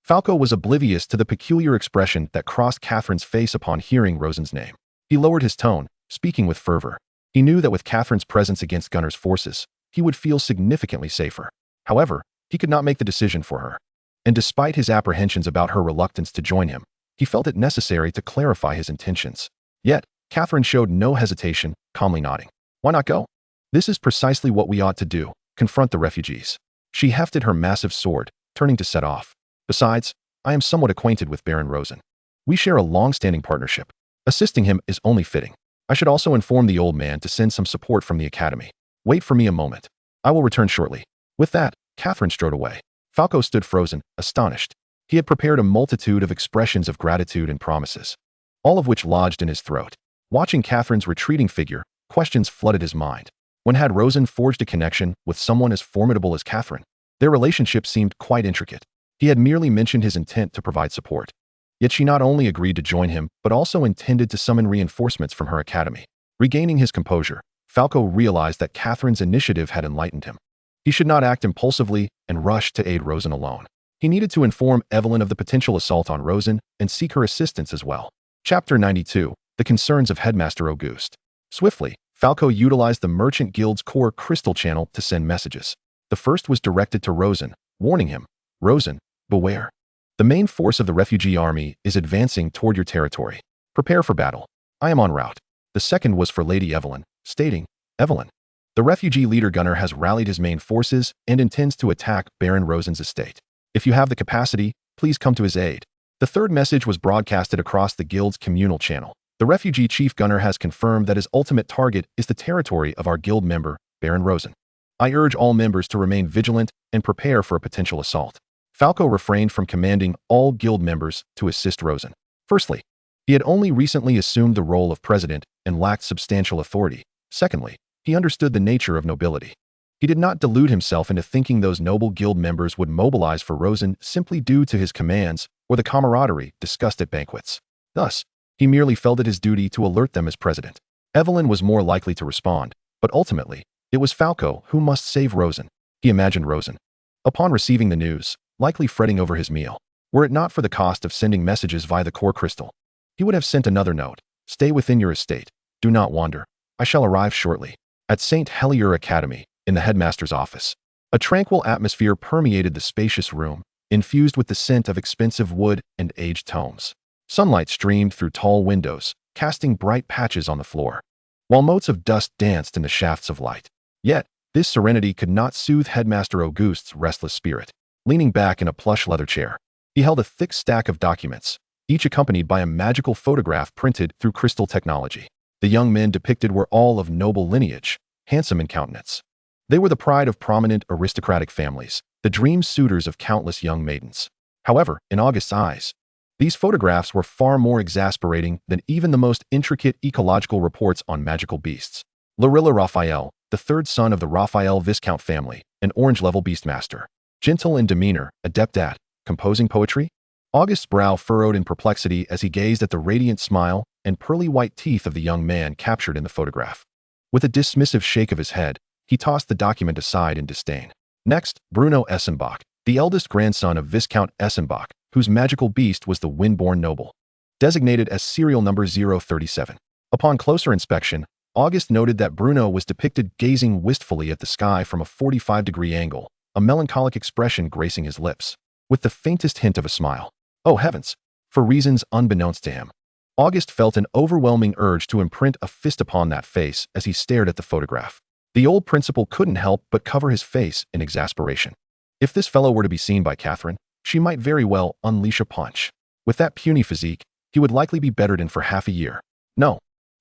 Falco was oblivious to the peculiar expression that crossed Catherine's face upon hearing Rosen's name. He lowered his tone, speaking with fervor. He knew that with Catherine's presence against Gunnar's forces, he would feel significantly safer. However, he could not make the decision for her. And despite his apprehensions about her reluctance to join him, he felt it necessary to clarify his intentions. Yet, Catherine showed no hesitation, calmly nodding. Why not go? This is precisely what we ought to do, confront the refugees. She hefted her massive sword, turning to set off. Besides, I am somewhat acquainted with Baron Rosen. We share a long-standing partnership. Assisting him is only fitting. I should also inform the old man to send some support from the academy. Wait for me a moment. I will return shortly. With that, Catherine strode away. Falco stood frozen, astonished. He had prepared a multitude of expressions of gratitude and promises, all of which lodged in his throat. Watching Catherine's retreating figure, questions flooded his mind. When had Rosen forged a connection with someone as formidable as Catherine? Their relationship seemed quite intricate. He had merely mentioned his intent to provide support. Yet she not only agreed to join him, but also intended to summon reinforcements from her academy. Regaining his composure, Falco realized that Catherine's initiative had enlightened him. He should not act impulsively and rush to aid Rosen alone. He needed to inform Evelyn of the potential assault on Rosen and seek her assistance as well. Chapter 92. The Concerns of Headmaster Auguste. Swiftly, Falco utilized the Merchant Guild's core crystal channel to send messages. The first was directed to Rosen, warning him, Rosen, beware. The main force of the refugee army is advancing toward your territory. Prepare for battle. I am en route. The second was for Lady Evelyn, stating, Evelyn, the refugee leader Gunnar has rallied his main forces and intends to attack Baron Rosen's estate. If you have the capacity, please come to his aid. The third message was broadcasted across the guild's communal channel. The refugee chief Gunnar has confirmed that his ultimate target is the territory of our guild member, Baron Rosen. I urge all members to remain vigilant and prepare for a potential assault. Falco refrained from commanding all guild members to assist Rosen. Firstly, he had only recently assumed the role of president and lacked substantial authority. Secondly, he understood the nature of nobility. He did not delude himself into thinking those noble guild members would mobilize for Rosen simply due to his commands or the camaraderie discussed at banquets. Thus, he merely felt it his duty to alert them as president. Evelyn was more likely to respond, but ultimately, it was Falco who must save Rosen. He imagined Rosen, upon receiving the news, likely fretting over his meal. Were it not for the cost of sending messages via the core crystal, he would have sent another note. Stay within your estate. Do not wander. I shall arrive shortly. At St. Helier Academy, in the headmaster's office, a tranquil atmosphere permeated the spacious room, infused with the scent of expensive wood and aged tomes. Sunlight streamed through tall windows, casting bright patches on the floor, while motes of dust danced in the shafts of light. Yet, this serenity could not soothe Headmaster Auguste's restless spirit. Leaning back in a plush leather chair, he held a thick stack of documents, each accompanied by a magical photograph printed through crystal technology. The young men depicted were all of noble lineage, handsome in countenance. They were the pride of prominent aristocratic families, the dream suitors of countless young maidens. However, in Auguste's eyes, these photographs were far more exasperating than even the most intricate ecological reports on magical beasts. Lorilla Raphael, the third son of the Raphael Viscount family, an orange-level beastmaster. Gentle in demeanor, adept at composing poetry? Auguste's brow furrowed in perplexity as he gazed at the radiant smile and pearly white teeth of the young man captured in the photograph. With a dismissive shake of his head, he tossed the document aside in disdain. Next, Bruno Essenbach, the eldest grandson of Viscount Essenbach, whose magical beast was the wind-born noble, designated as serial number 037. Upon closer inspection, Auguste noted that Bruno was depicted gazing wistfully at the sky from a 45-degree angle, a melancholic expression gracing his lips, with the faintest hint of a smile. Oh heavens! For reasons unbeknownst to him, Auguste felt an overwhelming urge to imprint a fist upon that face as he stared at the photograph. The old principal couldn't help but cover his face in exasperation. If this fellow were to be seen by Catherine, she might very well unleash a punch. With that puny physique, he would likely be bettered in for half a year. No.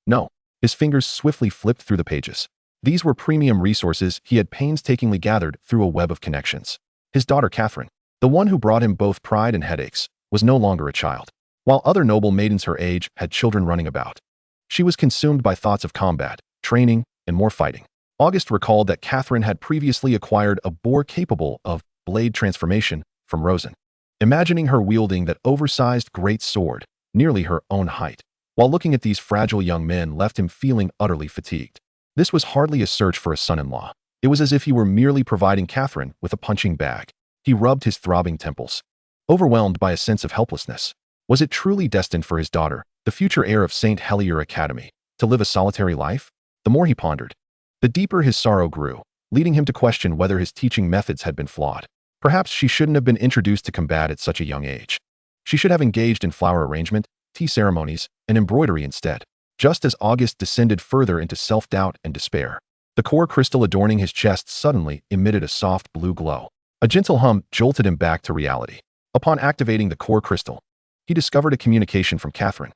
No. His fingers swiftly flipped through the pages. These were premium resources he had painstakingly gathered through a web of connections. His daughter Catherine, the one who brought him both pride and headaches, was no longer a child. While other noble maidens her age had children running about, she was consumed by thoughts of combat, training, and more fighting. Auguste recalled that Catherine had previously acquired a boar capable of blade transformation from Rosen. Imagining her wielding that oversized great sword, nearly her own height, while looking at these fragile young men left him feeling utterly fatigued. This was hardly a search for a son-in-law. It was as if he were merely providing Catherine with a punching bag. He rubbed his throbbing temples. overwhelmed by a sense of helplessness. Was it truly destined for his daughter, the future heir of St. Helier Academy, to live a solitary life? The more he pondered, the deeper his sorrow grew, leading him to question whether his teaching methods had been flawed. Perhaps she shouldn't have been introduced to combat at such a young age. She should have engaged in flower arrangement, tea ceremonies, and embroidery instead. Just as August descended further into self-doubt and despair, the core crystal adorning his chest suddenly emitted a soft blue glow. A gentle hum jolted him back to reality. Upon activating the core crystal, he discovered a communication from Catherine.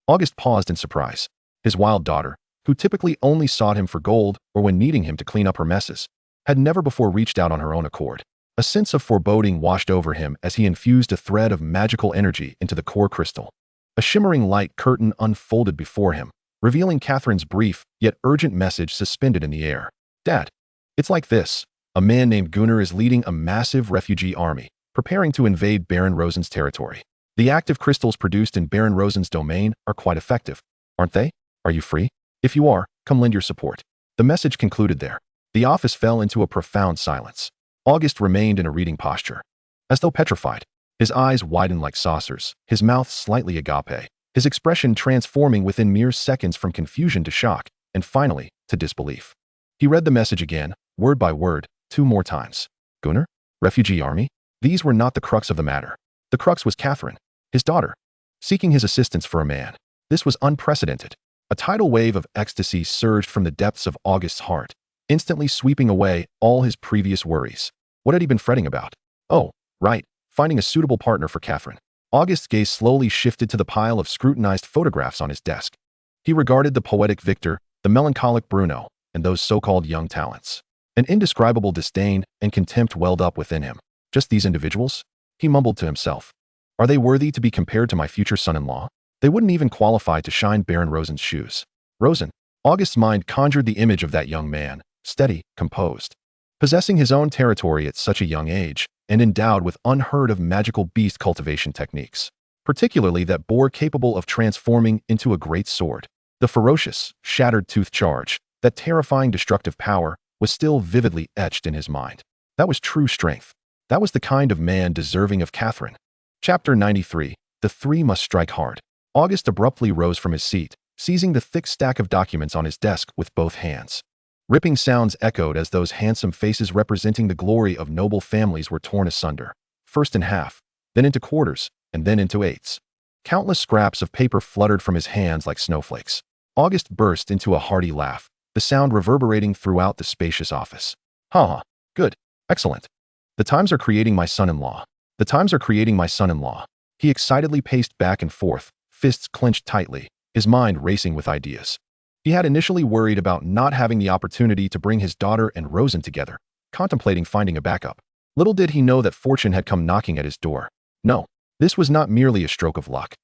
August paused in surprise. His wild daughter, who typically only sought him for gold or when needing him to clean up her messes, had never before reached out on her own accord. A sense of foreboding washed over him as he infused a thread of magical energy into the core crystal. A shimmering light curtain unfolded before him, revealing Catherine's brief yet urgent message suspended in the air. Dad, it's like this. A man named Gunnar is leading a massive refugee army, preparing to invade Baron Rosen's territory. The active crystals produced in Baron Rosen's domain are quite effective, aren't they? Are you free? If you are, come lend your support. The message concluded there. The office fell into a profound silence. August remained in a reading posture, as though petrified. His eyes widened like saucers, his mouth slightly agape, his expression transforming within mere seconds from confusion to shock, and finally, to disbelief. He read the message again, word by word, 2 more times. Gunnar? Refugee army? These were not the crux of the matter. The crux was Catherine, his daughter, seeking his assistance for a man. This was unprecedented. A tidal wave of ecstasy surged from the depths of August's heart, instantly sweeping away all his previous worries. What had he been fretting about? Oh, right, finding a suitable partner for Catherine. August's gaze slowly shifted to the pile of scrutinized photographs on his desk. He regarded the poetic Victor, the melancholic Bruno, and those so-called young talents. An indescribable disdain and contempt welled up within him. Just these individuals? He mumbled to himself. Are they worthy to be compared to my future son-in-law? They wouldn't even qualify to shine Baron Rosen's shoes. Rosen. August's mind conjured the image of that young man, steady, composed, possessing his own territory at such a young age, and endowed with unheard-of magical beast cultivation techniques, particularly that boar capable of transforming into a great sword. The ferocious, shattered-tooth charge, that terrifying destructive power, was still vividly etched in his mind. That was true strength. That was the kind of man deserving of Catherine. Chapter 93. The Three Must Strike Hard. August abruptly rose from his seat, seizing the thick stack of documents on his desk with both hands. Ripping sounds echoed as those handsome faces representing the glory of noble families were torn asunder, first in half, then into quarters, and then into eighths. Countless scraps of paper fluttered from his hands like snowflakes. August burst into a hearty laugh, the sound reverberating throughout the spacious office. Ha! Good. Excellent. The times are creating my son-in-law. The times are creating my son-in-law. He excitedly paced back and forth, fists clenched tightly, his mind racing with ideas. He had initially worried about not having the opportunity to bring his daughter and Rosen together, contemplating finding a backup. Little did he know that fortune had come knocking at his door. No, this was not merely a stroke of luck.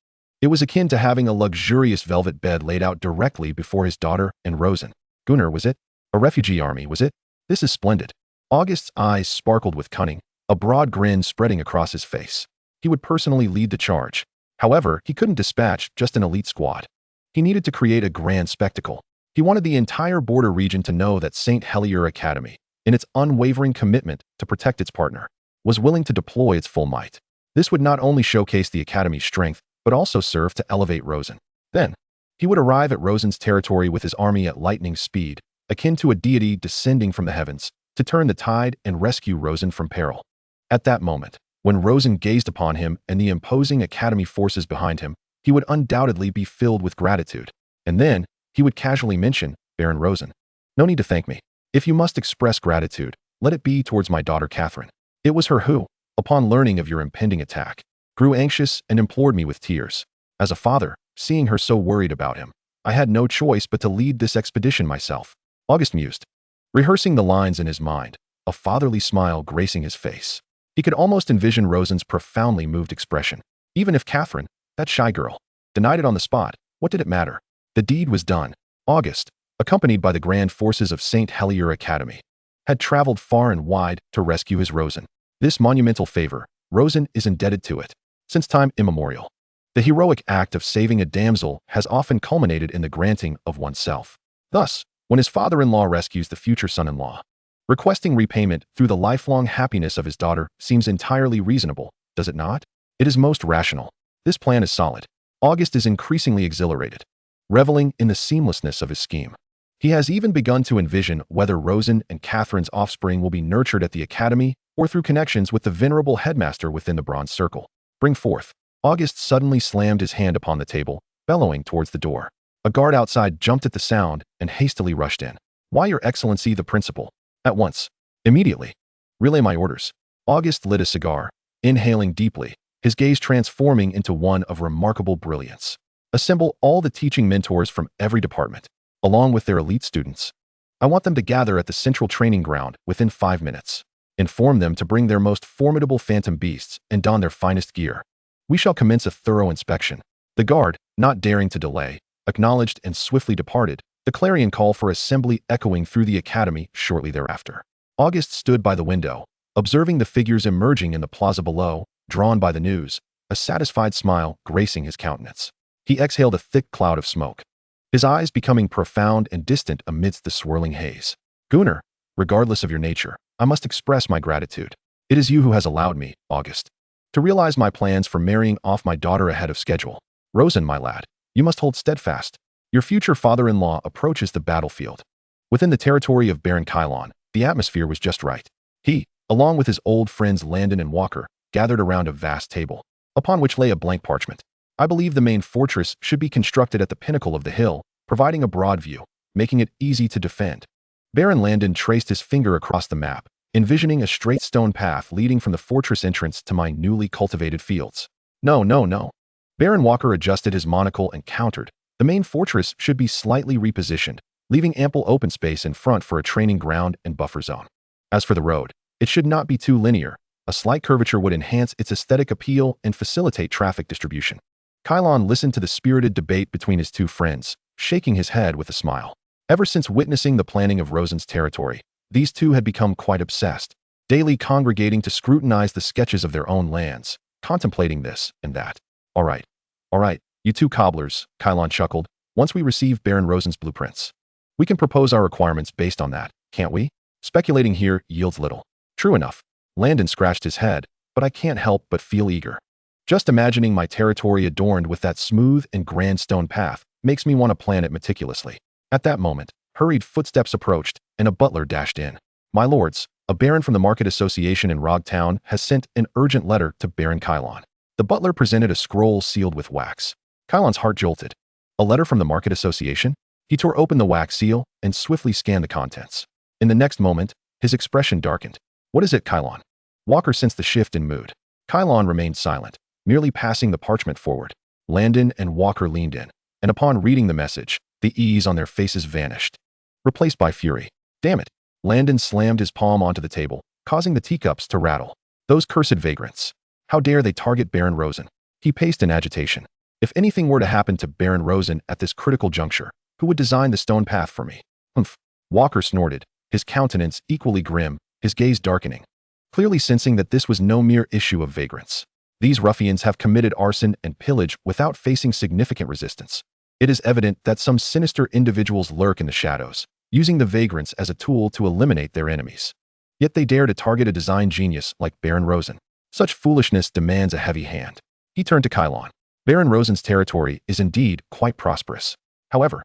It was akin to having a luxurious velvet bed laid out directly before his daughter and Rosen. Gunnar, was it? A refugee army, was it? This is splendid. August's eyes sparkled with cunning, a broad grin spreading across his face. He would personally lead the charge. However, he couldn't dispatch just an elite squad. He needed to create a grand spectacle. He wanted the entire border region to know that St. Helier Academy, in its unwavering commitment to protect its partner, was willing to deploy its full might. This would not only showcase the Academy's strength, but also serve to elevate Rosen. Then, he would arrive at Rosen's territory with his army at lightning speed, akin to a deity descending from the heavens, to turn the tide and rescue Rosen from peril. At that moment, when Rosen gazed upon him and the imposing Academy forces behind him, he would undoubtedly be filled with gratitude. And then, he would casually mention, Baron Rosen. No need to thank me. If you must express gratitude, let it be towards my daughter Catherine. It was her who, upon learning of your impending attack, grew anxious and implored me with tears. As a father, seeing her so worried about him, I had no choice but to lead this expedition myself. August mused, rehearsing the lines in his mind, a fatherly smile gracing his face. He could almost envision Rosen's profoundly moved expression. Even if Catherine, that shy girl, denied it on the spot, what did it matter? The deed was done. August, accompanied by the grand forces of St. Helier Academy, had traveled far and wide to rescue his Rosen. This monumental favor, Rosen is indebted to it, since time immemorial. The heroic act of saving a damsel has often culminated in the granting of oneself. Thus, when his father-in-law rescues the future son-in-law, requesting repayment through the lifelong happiness of his daughter seems entirely reasonable, does it not? It is most rational. This plan is solid. August is increasingly exhilarated, reveling in the seamlessness of his scheme. He has even begun to envision whether Rosen and Catherine's offspring will be nurtured at the academy or through connections with the venerable headmaster within the Bronze Circle. Bring forth. August suddenly slammed his hand upon the table, bellowing towards the door. A guard outside jumped at the sound and hastily rushed in. Why, Your Excellency the Principal? At once. Immediately. Relay my orders. August lit a cigar, inhaling deeply, his gaze transforming into one of remarkable brilliance. Assemble all the teaching mentors from every department, along with their elite students. I want them to gather at the central training ground within 5 minutes. Inform them to bring their most formidable phantom beasts and don their finest gear. We shall commence a thorough inspection. The guard, not daring to delay, acknowledged and swiftly departed, the clarion call for assembly echoing through the academy shortly thereafter. August stood by the window, observing the figures emerging in the plaza below, drawn by the news, a satisfied smile gracing his countenance. He exhaled a thick cloud of smoke, his eyes becoming profound and distant amidst the swirling haze. Gunnar, regardless of your nature, I must express my gratitude. It is you who has allowed me, August, to realize my plans for marrying off my daughter ahead of schedule. Rosen, my lad, you must hold steadfast. Your future father-in-law approaches the battlefield. Within the territory of Baron Kylon, the atmosphere was just right. He, along with his old friends Landon and Walker, gathered around a vast table, upon which lay a blank parchment. I believe the main fortress should be constructed at the pinnacle of the hill, providing a broad view, making it easy to defend. Baron Landon traced his finger across the map, envisioning a straight stone path leading from the fortress entrance to my newly cultivated fields. No, no, no. Baron Walker adjusted his monocle and countered. The main fortress should be slightly repositioned, leaving ample open space in front for a training ground and buffer zone. As for the road, it should not be too linear. A slight curvature would enhance its aesthetic appeal and facilitate traffic distribution. Kylon listened to the spirited debate between his two friends, shaking his head with a smile. Ever since witnessing the planning of Rosen's territory, these two had become quite obsessed, daily congregating to scrutinize the sketches of their own lands, contemplating this and that. All right, you two cobblers, Kylon chuckled. Once we receive Baron Rosen's blueprints, we can propose our requirements based on that, can't we? Speculating here yields little. True enough. Landon scratched his head, but I can't help but feel eager. Just imagining my territory adorned with that smooth and grand stone path makes me want to plan it meticulously. At that moment, hurried footsteps approached, and a butler dashed in. My lords, a baron from the Market Association in Rog Town has sent an urgent letter to Baron Kylon. The butler presented a scroll sealed with wax. Kylon's heart jolted. A letter from the Market Association? He tore open the wax seal and swiftly scanned the contents. In the next moment, his expression darkened. What is it, Kylon? Walker sensed the shift in mood. Kylon remained silent, merely passing the parchment forward. Landon and Walker leaned in, and upon reading the message, the ease on their faces vanished, replaced by fury. Damn it! Landon slammed his palm onto the table, causing the teacups to rattle. Those cursed vagrants. How dare they target Baron Rosen? He paced in agitation. If anything were to happen to Baron Rosen at this critical juncture, who would design the stone path for me? Humph. Walker snorted, his countenance equally grim, his gaze darkening, clearly sensing that this was no mere issue of vagrants. These ruffians have committed arson and pillage without facing significant resistance. It is evident that some sinister individuals lurk in the shadows, using the vagrants as a tool to eliminate their enemies. Yet they dare to target a design genius like Baron Rosen. Such foolishness demands a heavy hand. He turned to Kylon. Baron Rosen's territory is indeed quite prosperous. However,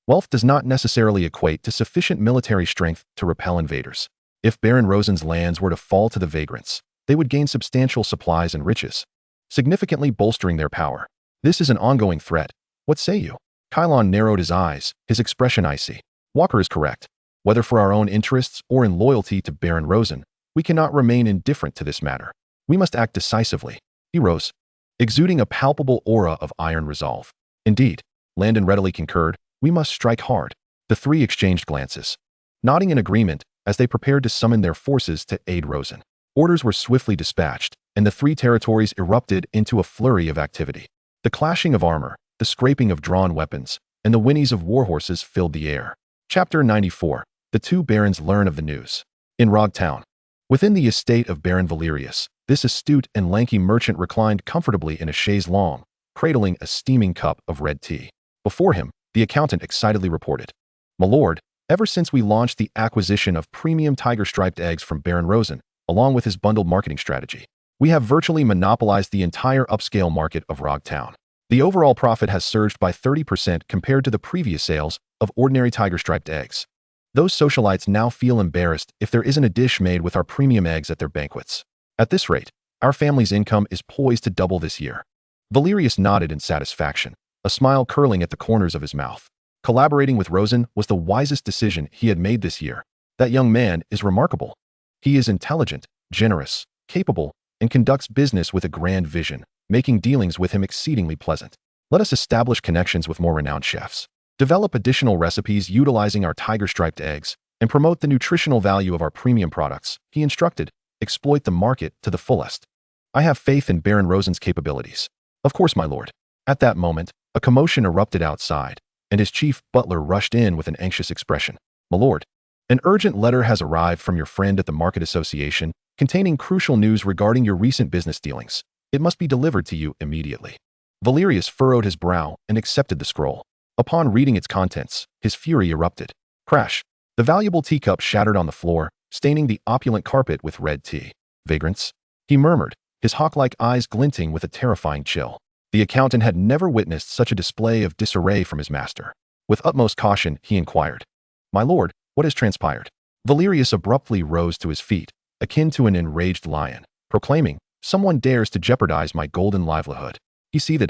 wealth does not necessarily equate to sufficient military strength to repel invaders. If Baron Rosen's lands were to fall to the vagrants, they would gain substantial supplies and riches, significantly bolstering their power. This is an ongoing threat. What say you? Kylon narrowed his eyes, his expression icy. Walker is correct. Whether for our own interests or in loyalty to Baron Rosen, we cannot remain indifferent to this matter. We must act decisively. He rose, exuding a palpable aura of iron resolve. Indeed, Landon readily concurred. We must strike hard. The three exchanged glances, nodding in agreement as they prepared to summon their forces to aid Rosen. Orders were swiftly dispatched, and the three territories erupted into a flurry of activity. The clashing of armor, the scraping of drawn weapons, and the whinnies of warhorses filled the air. Chapter 94. The two barons learn of the news. In Rog Town, within the estate of Baron Valerius, this astute and lanky merchant reclined comfortably in a chaise longue, cradling a steaming cup of red tea. Before him, the accountant excitedly reported, "My lord, ever since we launched the acquisition of premium tiger-striped eggs from Baron Rosen, along with his bundled marketing strategy, We have virtually monopolized the entire upscale market of Rog Town. The overall profit has surged by 30% compared to the previous sales of ordinary tiger-striped eggs. Those socialites now feel embarrassed if there isn't a dish made with our premium eggs at their banquets. At this rate, our family's income is poised to double this year. Valerius nodded in satisfaction, a smile curling at the corners of his mouth. Collaborating with Rosen was the wisest decision he had made this year. That young man is remarkable. He is intelligent, generous, capable, and conducts business with a grand vision, making dealings with him exceedingly pleasant. Let us establish connections with more renowned chefs. Develop additional recipes utilizing our tiger-striped eggs, and promote the nutritional value of our premium products, he instructed. Exploit the market to the fullest. I have faith in Baron Rosen's capabilities. Of course, my lord. At that moment, a commotion erupted outside, and his chief butler rushed in with an anxious expression. My lord, an urgent letter has arrived from your friend at the Market Association, containing crucial news regarding your recent business dealings. It must be delivered to you immediately. Valerius furrowed his brow and accepted the scroll. Upon reading its contents, his fury erupted. Crash! The valuable teacup shattered on the floor, staining the opulent carpet with red tea. Vagrants? He murmured, his hawk-like eyes glinting with a terrifying chill. The accountant had never witnessed such a display of disarray from his master. With utmost caution, he inquired, My lord, what has transpired? Valerius abruptly rose to his feet, akin to an enraged lion, proclaiming, Someone dares to jeopardize my golden livelihood. He seethed,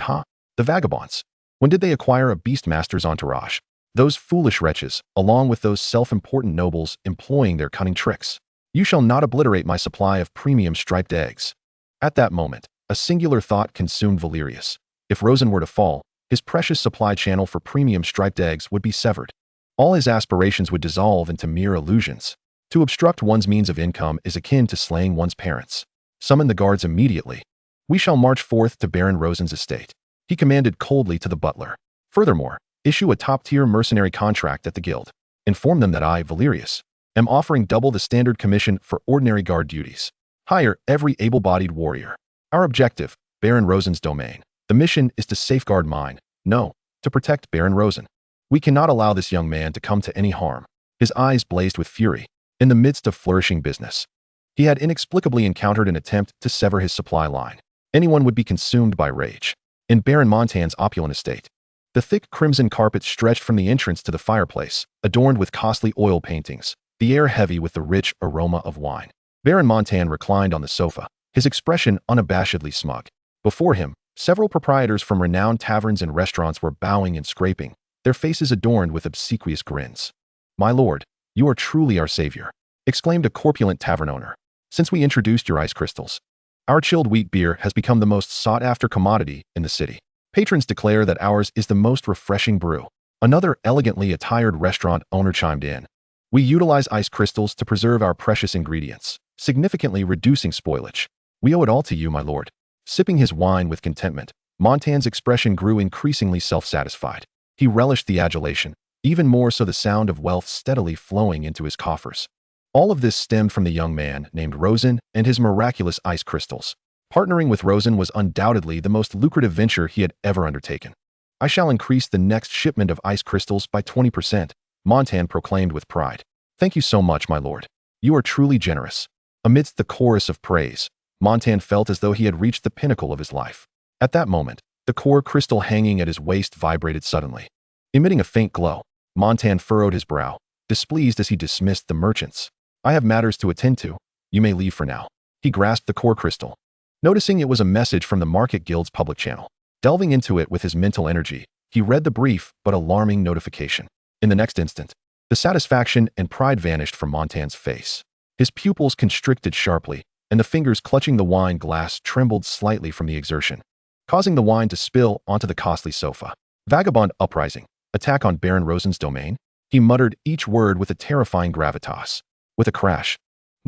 The vagabonds. When did they acquire a beastmaster's entourage? Those foolish wretches, along with those self-important nobles employing their cunning tricks. You shall not obliterate my supply of premium striped eggs. At that moment, a singular thought consumed Valerius. If Rosen were to fall, his precious supply channel for premium striped eggs would be severed. All his aspirations would dissolve into mere illusions. To obstruct one's means of income is akin to slaying one's parents. Summon the guards immediately. We shall march forth to Baron Rosen's estate. He commanded coldly to the butler. Furthermore, issue a top-tier mercenary contract at the guild. Inform them that I, Valerius, am offering double the standard commission for ordinary guard duties. Hire every able-bodied warrior. Our objective, Baron Rosen's domain. The mission is to safeguard mine. No, to protect Baron Rosen. We cannot allow this young man to come to any harm. His eyes blazed with fury. In the midst of flourishing business, he had inexplicably encountered an attempt to sever his supply line. Anyone would be consumed by rage. In Baron Montan's opulent estate, the thick crimson carpet stretched from the entrance to the fireplace, adorned with costly oil paintings, the air heavy with the rich aroma of wine. Baron Montan reclined on the sofa, his expression unabashedly smug. Before him, several proprietors from renowned taverns and restaurants were bowing and scraping, their faces adorned with obsequious grins. My lord, you are truly our savior, exclaimed a corpulent tavern owner. Since we introduced your ice crystals, our chilled wheat beer has become the most sought-after commodity in the city. Patrons declare that ours is the most refreshing brew. Another elegantly attired restaurant owner chimed in. We utilize ice crystals to preserve our precious ingredients, significantly reducing spoilage. We owe it all to you, my lord. Sipping his wine with contentment, Montan's expression grew increasingly self-satisfied. He relished the adulation, even more so the sound of wealth steadily flowing into his coffers. All of this stemmed from the young man named Rosen and his miraculous ice crystals. Partnering with Rosen was undoubtedly the most lucrative venture he had ever undertaken. I shall increase the next shipment of ice crystals by 20%, Montan proclaimed with pride. Thank you so much, my lord. You are truly generous. Amidst the chorus of praise, Montan felt as though he had reached the pinnacle of his life. At that moment, the core crystal hanging at his waist vibrated suddenly. Emitting a faint glow, Montan furrowed his brow, displeased as he dismissed the merchants. I have matters to attend to. You may leave for now. He grasped the core crystal, noticing it was a message from the Market Guild's public channel. Delving into it with his mental energy, he read the brief but alarming notification. In the next instant, the satisfaction and pride vanished from Montan's face. His pupils constricted sharply, and the fingers clutching the wine glass trembled slightly from the exertion, causing the wine to spill onto the costly sofa. Vagabond uprising. Attack on Baron Rosen's domain? He muttered each word with a terrifying gravitas. With a crash,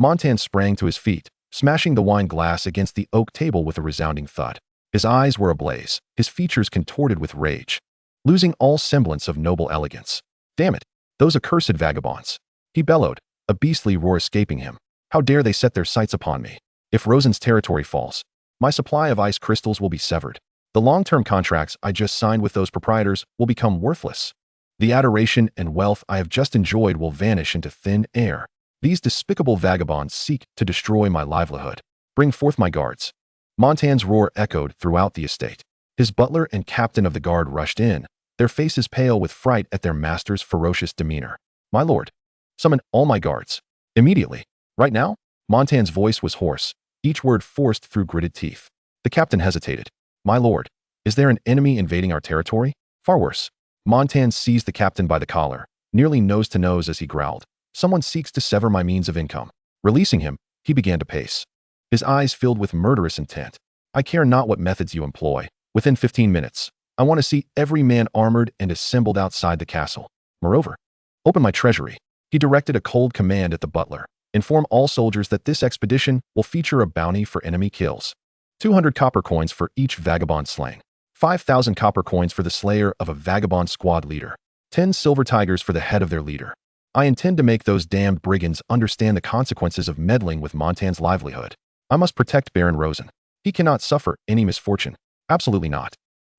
Montan sprang to his feet, smashing the wine glass against the oak table with a resounding thud. His eyes were ablaze, his features contorted with rage, losing all semblance of noble elegance. Damn it, those accursed vagabonds! He bellowed, a beastly roar escaping him. How dare they set their sights upon me? If Rosen's territory falls, my supply of ice crystals will be severed. The long-term contracts I just signed with those proprietors will become worthless. The adoration and wealth I have just enjoyed will vanish into thin air. These despicable vagabonds seek to destroy my livelihood. Bring forth my guards. Montan's roar echoed throughout the estate. His butler and captain of the guard rushed in, their faces pale with fright at their master's ferocious demeanor. My lord, summon all my guards. Immediately. Right now? Montan's voice was hoarse, each word forced through gritted teeth. The captain hesitated. My lord, is there an enemy invading our territory? Far worse. Montan seized the captain by the collar, nearly nose to nose as he growled. Someone seeks to sever my means of income. Releasing him, he began to pace. His eyes filled with murderous intent. I care not what methods you employ. Within 15 minutes, I want to see every man armored and assembled outside the castle. Moreover, open my treasury. He directed a cold command at the butler. Inform all soldiers that this expedition will feature a bounty for enemy kills. 200 copper coins for each vagabond slain. 5,000 copper coins for the slayer of a vagabond squad leader. 10 silver tigers for the head of their leader. I intend to make those damned brigands understand the consequences of meddling with Montan's livelihood. I must protect Baron Rosen. He cannot suffer any misfortune. Absolutely not.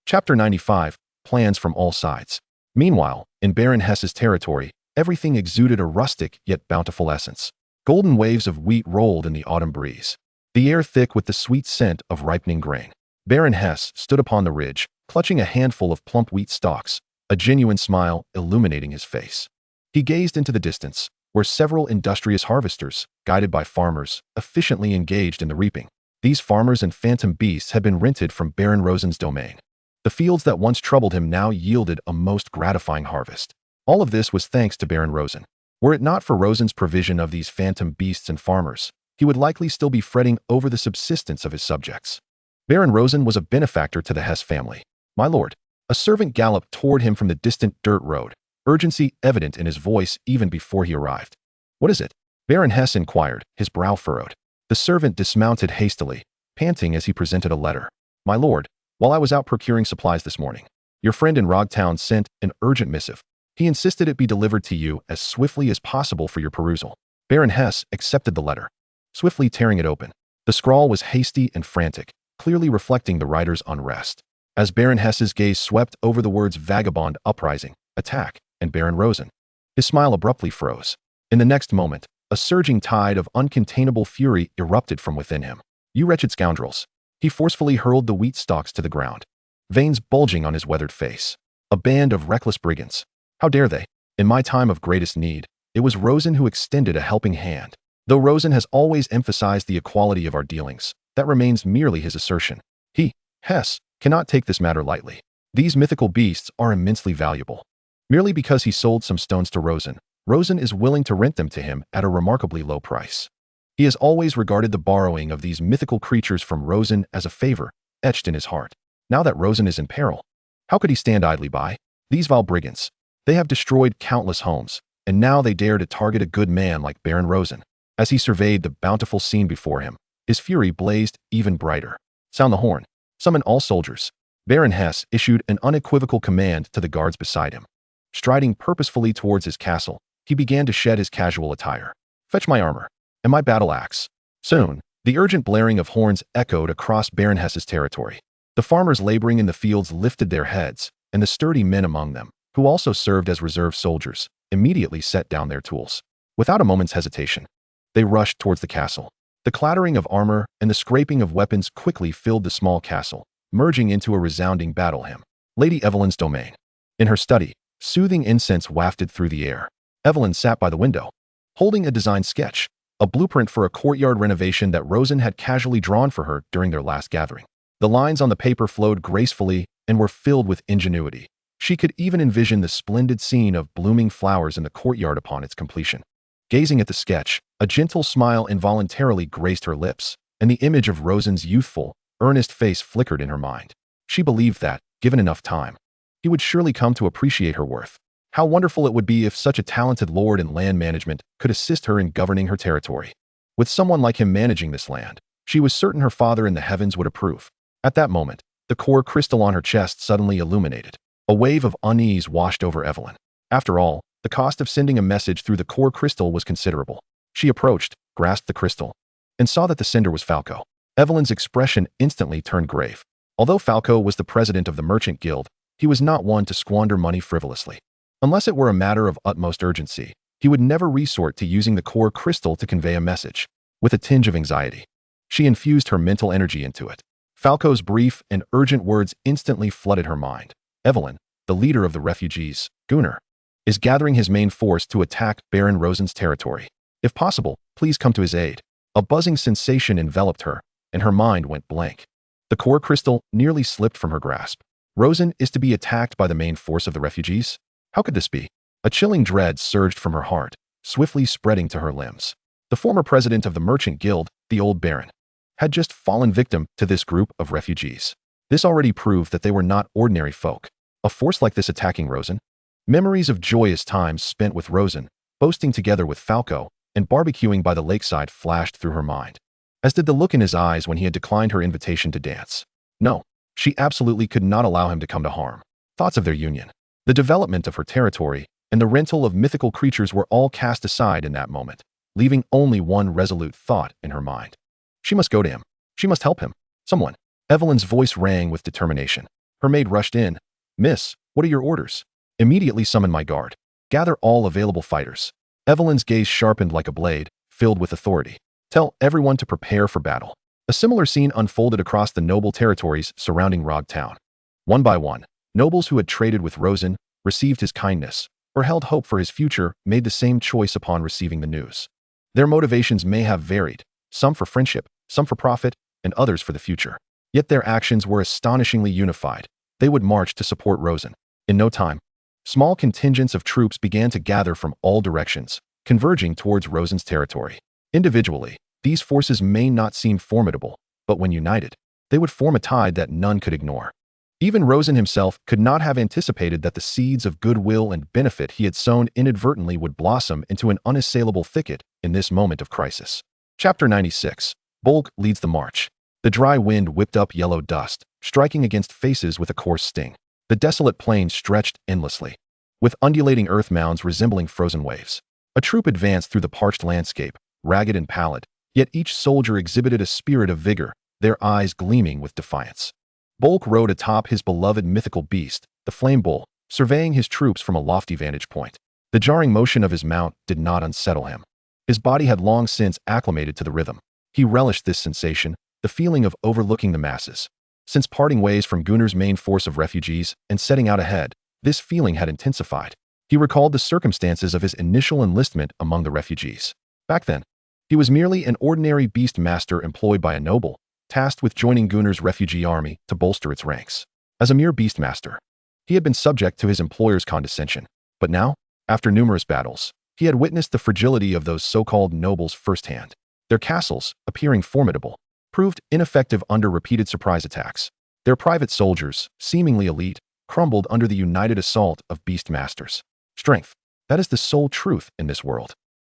Chapter 95, Plans from All Sides. Meanwhile, in Baron Hess's territory, everything exuded a rustic yet bountiful essence. Golden waves of wheat rolled in the autumn breeze, the air thick with the sweet scent of ripening grain. Baron Hess stood upon the ridge, clutching a handful of plump wheat stalks, a genuine smile illuminating his face. He gazed into the distance, where several industrious harvesters, guided by farmers, efficiently engaged in the reaping. These farmers and phantom beasts had been rented from Baron Rosen's domain. The fields that once troubled him now yielded a most gratifying harvest. All of this was thanks to Baron Rosen. Were it not for Rosen's provision of these phantom beasts and farmers, he would likely still be fretting over the subsistence of his subjects. Baron Rosen was a benefactor to the Hess family. My lord, a servant galloped toward him from the distant dirt road, urgency evident in his voice even before he arrived. What is it? Baron Hess inquired, his brow furrowed. The servant dismounted hastily, panting as he presented a letter. My lord, while I was out procuring supplies this morning, your friend in Rogtown sent an urgent missive. He insisted it be delivered to you as swiftly as possible for your perusal. Baron Hess accepted the letter, swiftly tearing it open. The scrawl was hasty and frantic, clearly reflecting the writer's unrest. As Baron Hess's gaze swept over the words vagabond, uprising, attack, and Baron Rosen, his smile abruptly froze. In the next moment, a surging tide of uncontainable fury erupted from within him. You wretched scoundrels! He forcefully hurled the wheat stalks to the ground, veins bulging on his weathered face. A band of reckless brigands. How dare they? In my time of greatest need, it was Rosen who extended a helping hand. Though Rosen has always emphasized the equality of our dealings, that remains merely his assertion. He, Hess, cannot take this matter lightly. These mythical beasts are immensely valuable. Merely because he sold some stones to Rosen, Rosen is willing to rent them to him at a remarkably low price. He has always regarded the borrowing of these mythical creatures from Rosen as a favor, etched in his heart. Now that Rosen is in peril, how could he stand idly by? These vile brigands, they have destroyed countless homes, and now they dare to target a good man like Baron Rosen. As he surveyed the bountiful scene before him, his fury blazed even brighter. Sound the horn. Summon all soldiers. Baron Hess issued an unequivocal command to the guards beside him. Striding purposefully towards his castle, he began to shed his casual attire. Fetch my armor and my battle axe. Soon, the urgent blaring of horns echoed across Baron Hess's territory. The farmers laboring in the fields lifted their heads, and the sturdy men among them, who also served as reserve soldiers, immediately set down their tools. Without a moment's hesitation, they rushed towards the castle. The clattering of armor and the scraping of weapons quickly filled the small castle, merging into a resounding battle hymn. Lady Evelyn's domain. In her study, soothing incense wafted through the air. Evelyn sat by the window, holding a design sketch, a blueprint for a courtyard renovation that Rosen had casually drawn for her during their last gathering. The lines on the paper flowed gracefully and were filled with ingenuity. She could even envision the splendid scene of blooming flowers in the courtyard upon its completion. Gazing at the sketch, a gentle smile involuntarily graced her lips, and the image of Rosen's youthful, earnest face flickered in her mind. She believed that, given enough time, he would surely come to appreciate her worth. How wonderful it would be if such a talented lord in land management could assist her in governing her territory. With someone like him managing this land, she was certain her father in the heavens would approve. At that moment, the core crystal on her chest suddenly illuminated. A wave of unease washed over Evelyn. After all, the cost of sending a message through the core crystal was considerable. She approached, grasped the crystal, and saw that the sender was Falco. Evelyn's expression instantly turned grave. Although Falco was the president of the Merchant Guild, he was not one to squander money frivolously. Unless it were a matter of utmost urgency, he would never resort to using the core crystal to convey a message. With a tinge of anxiety, She infused her mental energy into it. Falco's brief and urgent words instantly flooded her mind. Evelyn, the leader of the refugees, Gunnar, is gathering his main force to attack Baron Rosen's territory. If possible, please come to his aid. A buzzing sensation enveloped her, and her mind went blank. The core crystal nearly slipped from her grasp. Rosen is to be attacked by the main force of the refugees? How could this be? A chilling dread surged from her heart, swiftly spreading to her limbs. The former president of the Merchant Guild, the old Baron, had just fallen victim to this group of refugees. This already proved that they were not ordinary folk. A force like this attacking Rosen? Memories of joyous times spent with Rosen, boasting together with Falco, and barbecuing by the lakeside flashed through her mind, as did the look in his eyes when he had declined her invitation to dance. No, she absolutely could not allow him to come to harm. Thoughts of their union, the development of her territory, and the rental of mythical creatures were all cast aside in that moment, leaving only one resolute thought in her mind. She must go to him. She must help him. Someone. Evelyn's voice rang with determination. Her maid rushed in. Miss, what are your orders? Immediately summon my guard. Gather all available fighters. Evelyn's gaze sharpened like a blade, filled with authority. Tell everyone to prepare for battle. A similar scene unfolded across the noble territories surrounding Rog Town. One by one, nobles who had traded with Rosen, received his kindness, or held hope for his future, made the same choice upon receiving the news. Their motivations may have varied, some for friendship, some for profit, and others for the future. Yet their actions were astonishingly unified. They would march to support Rosen. In no time, small contingents of troops began to gather from all directions, converging towards Rosen's territory. Individually, these forces may not seem formidable, but when united, they would form a tide that none could ignore. Even Rosen himself could not have anticipated that the seeds of goodwill and benefit he had sown inadvertently would blossom into an unassailable thicket in this moment of crisis. Chapter 96. Bulk leads the march. The dry wind whipped up yellow dust, striking against faces with a coarse sting. The desolate plain stretched endlessly, with undulating earth mounds resembling frozen waves. A troop advanced through the parched landscape, ragged and pallid, yet each soldier exhibited a spirit of vigor, their eyes gleaming with defiance. Bulk rode atop his beloved mythical beast, the Flame Bull, surveying his troops from a lofty vantage point. The jarring motion of his mount did not unsettle him. His body had long since acclimated to the rhythm. He relished this sensation, the feeling of overlooking the masses. Since parting ways from Gunnar's main force of refugees and setting out ahead, this feeling had intensified. He recalled the circumstances of his initial enlistment among the refugees. Back then, he was merely an ordinary beast master employed by a noble, tasked with joining Gunnar's refugee army to bolster its ranks. As a mere beast master, he had been subject to his employer's condescension. But now, after numerous battles, he had witnessed the fragility of those so-called nobles firsthand. Their castles, appearing formidable, proved ineffective under repeated surprise attacks. Their private soldiers, seemingly elite, crumbled under the united assault of beast masters. Strength. That is the sole truth in this world.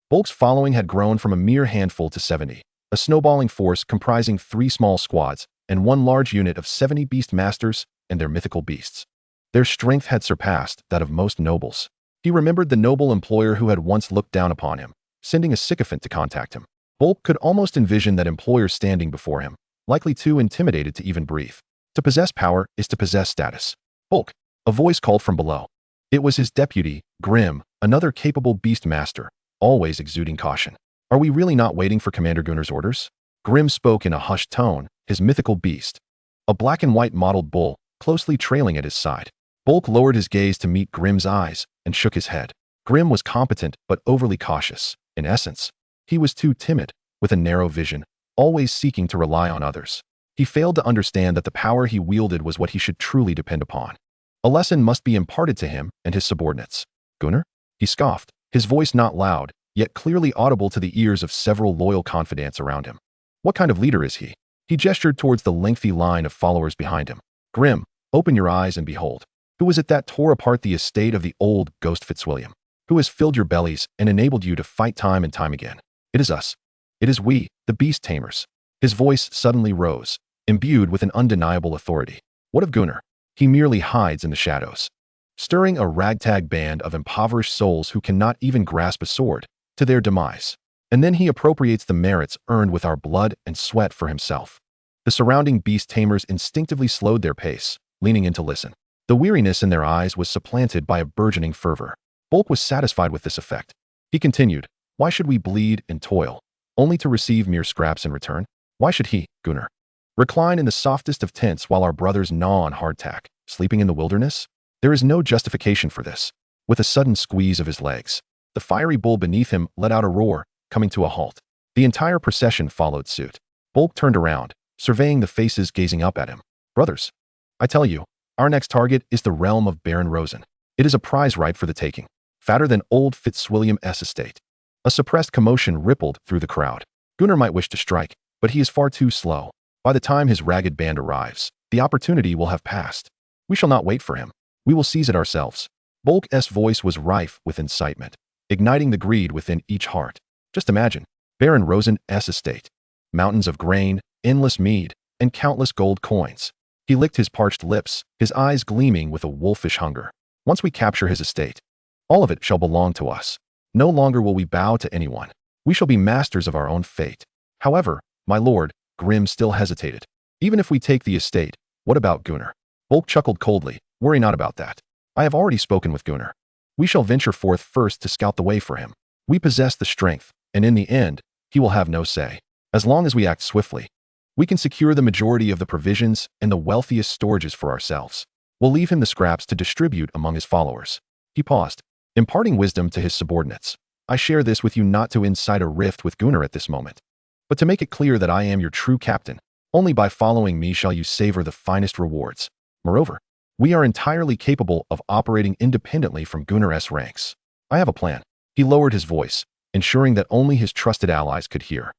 Bulk's following had grown from a mere handful to 70, a snowballing force comprising 3 small squads and 1 large unit of 70 beast masters and their mythical beasts. Their strength had surpassed that of most nobles. He remembered the noble employer who had once looked down upon him, sending a sycophant to contact him. Bulk could almost envision that employer standing before him, likely too intimidated to even breathe. To possess power is to possess status. Bulk. A voice called from below. It was his deputy, Grim, another capable beast master, always exuding caution. Are we really not waiting for Commander Gunnar's orders? Grim spoke in a hushed tone, his mythical beast, a black and white mottled bull, closely trailing at his side. Bulk lowered his gaze to meet Grim's eyes and shook his head. Grim was competent but overly cautious. In essence, he was too timid, with a narrow vision, always seeking to rely on others. He failed to understand that the power he wielded was what he should truly depend upon. A lesson must be imparted to him and his subordinates. Gunnar? He scoffed, his voice not loud, yet clearly audible to the ears of several loyal confidants around him. What kind of leader is he? He gestured towards the lengthy line of followers behind him. Grim, open your eyes and behold. Who was it that tore apart the estate of the old Ghost Fitzwilliam? Who has filled your bellies and enabled you to fight time and time again? It is us. It is we, the beast tamers. His voice suddenly rose, imbued with an undeniable authority. What of Gunnar? He merely hides in the shadows, stirring a ragtag band of impoverished souls who cannot even grasp a sword, to their demise. And then he appropriates the merits earned with our blood and sweat for himself. The surrounding beast tamers instinctively slowed their pace, leaning in to listen. The weariness in their eyes was supplanted by a burgeoning fervor. Bulk was satisfied with this effect. He continued, why should we bleed and toil, only to receive mere scraps in return? Why should he, Gunnar, recline in the softest of tents while our brothers gnaw on hardtack, sleeping in the wilderness? There is no justification for this. With a sudden squeeze of his legs, the fiery bull beneath him let out a roar, coming to a halt. The entire procession followed suit. Bulk turned around, surveying the faces gazing up at him. Brothers, I tell you, our next target is the realm of Baron Rosen. It is a prize ripe for the taking, fatter than old Fitzwilliam-'s estate. A suppressed commotion rippled through the crowd. Gunnar might wish to strike, but he is far too slow. By the time his ragged band arrives, the opportunity will have passed. We shall not wait for him. We will seize it ourselves. Bulk's voice was rife with incitement, igniting the greed within each heart. Just imagine, Baron Rosen's estate. Mountains of grain, endless mead, and countless gold coins. He licked his parched lips, his eyes gleaming with a wolfish hunger. Once we capture his estate, all of it shall belong to us. No longer will we bow to anyone. We shall be masters of our own fate. However, my lord, Grim still hesitated. Even if we take the estate, what about Gunnar? Bulk chuckled coldly. Worry not about that. I have already spoken with Gunnar. We shall venture forth first to scout the way for him. We possess the strength, and in the end, he will have no say. As long as we act swiftly, we can secure the majority of the provisions and the wealthiest storages for ourselves. We'll leave him the scraps to distribute among his followers. He paused, imparting wisdom to his subordinates. I share this with you not to incite a rift with Gunnar at this moment, but to make it clear that I am your true captain. Only by following me shall you savor the finest rewards. Moreover, we are entirely capable of operating independently from Gunnar's ranks. I have a plan. He lowered his voice, ensuring that only his trusted allies could hear.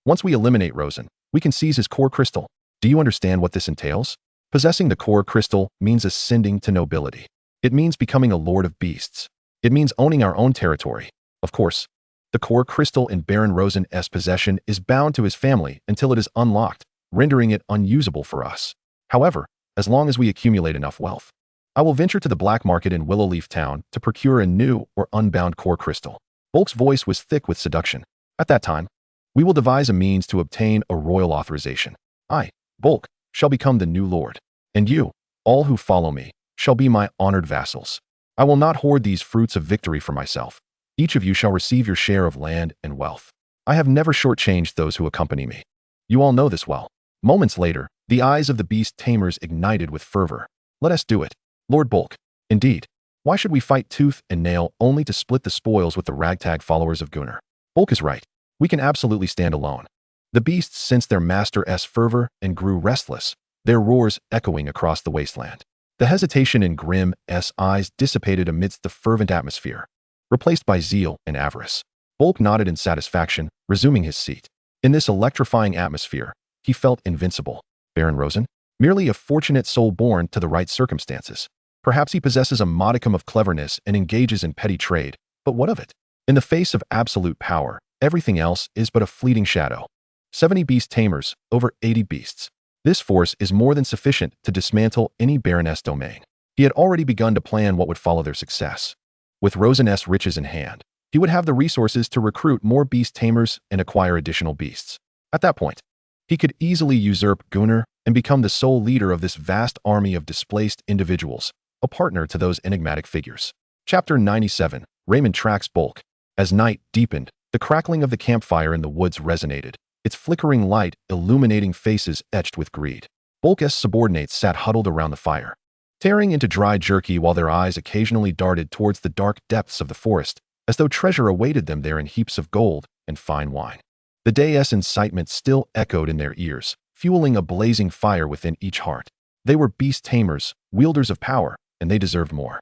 Once we eliminate Rosen, we can seize his core crystal. Do you understand what this entails? Possessing the core crystal means ascending to nobility. It means becoming a lord of beasts. It means owning our own territory. Of course, the core crystal in Baron Rosen's possession is bound to his family until it is unlocked, rendering it unusable for us. However, as long as we accumulate enough wealth, I will venture to the black market in Willowleaf Town to procure a new or unbound core crystal. Bulk's voice was thick with seduction. At that time, we will devise a means to obtain a royal authorization. I, Bulk, shall become the new lord, and you, all who follow me, shall be my honored vassals. I will not hoard these fruits of victory for myself. Each of you shall receive your share of land and wealth. I have never shortchanged those who accompany me. You all know this well. Moments later, the eyes of the beast tamers ignited with fervor. Let us do it, Lord Bulk. Indeed, why should we fight tooth and nail only to split the spoils with the ragtag followers of Gunnar? Bulk is right. We can absolutely stand alone. The beasts sensed their master's fervor and grew restless, their roars echoing across the wasteland. The hesitation in Grim's eyes dissipated amidst the fervent atmosphere, replaced by zeal and avarice. Bulk nodded in satisfaction, resuming his seat. In this electrifying atmosphere, he felt invincible. Baron Rosen? Merely a fortunate soul born to the right circumstances. Perhaps he possesses a modicum of cleverness and engages in petty trade, but what of it? In the face of absolute power, everything else is but a fleeting shadow. 70 beast tamers, over 80 beasts. This force is more than sufficient to dismantle any Baroness domain. He had already begun to plan what would follow their success. With Rosen's riches in hand, he would have the resources to recruit more beast tamers and acquire additional beasts. At that point, he could easily usurp Gunnar and become the sole leader of this vast army of displaced individuals, a partner to those enigmatic figures. Chapter 97, Raymond tracks Bulk. As night deepened, the crackling of the campfire in the woods resonated, its flickering light illuminating faces etched with greed. Bulk's subordinates sat huddled around the fire, tearing into dry jerky while their eyes occasionally darted towards the dark depths of the forest, as though treasure awaited them there in heaps of gold and fine wine. The day's incitement still echoed in their ears, fueling a blazing fire within each heart. They were beast tamers, wielders of power, and they deserved more.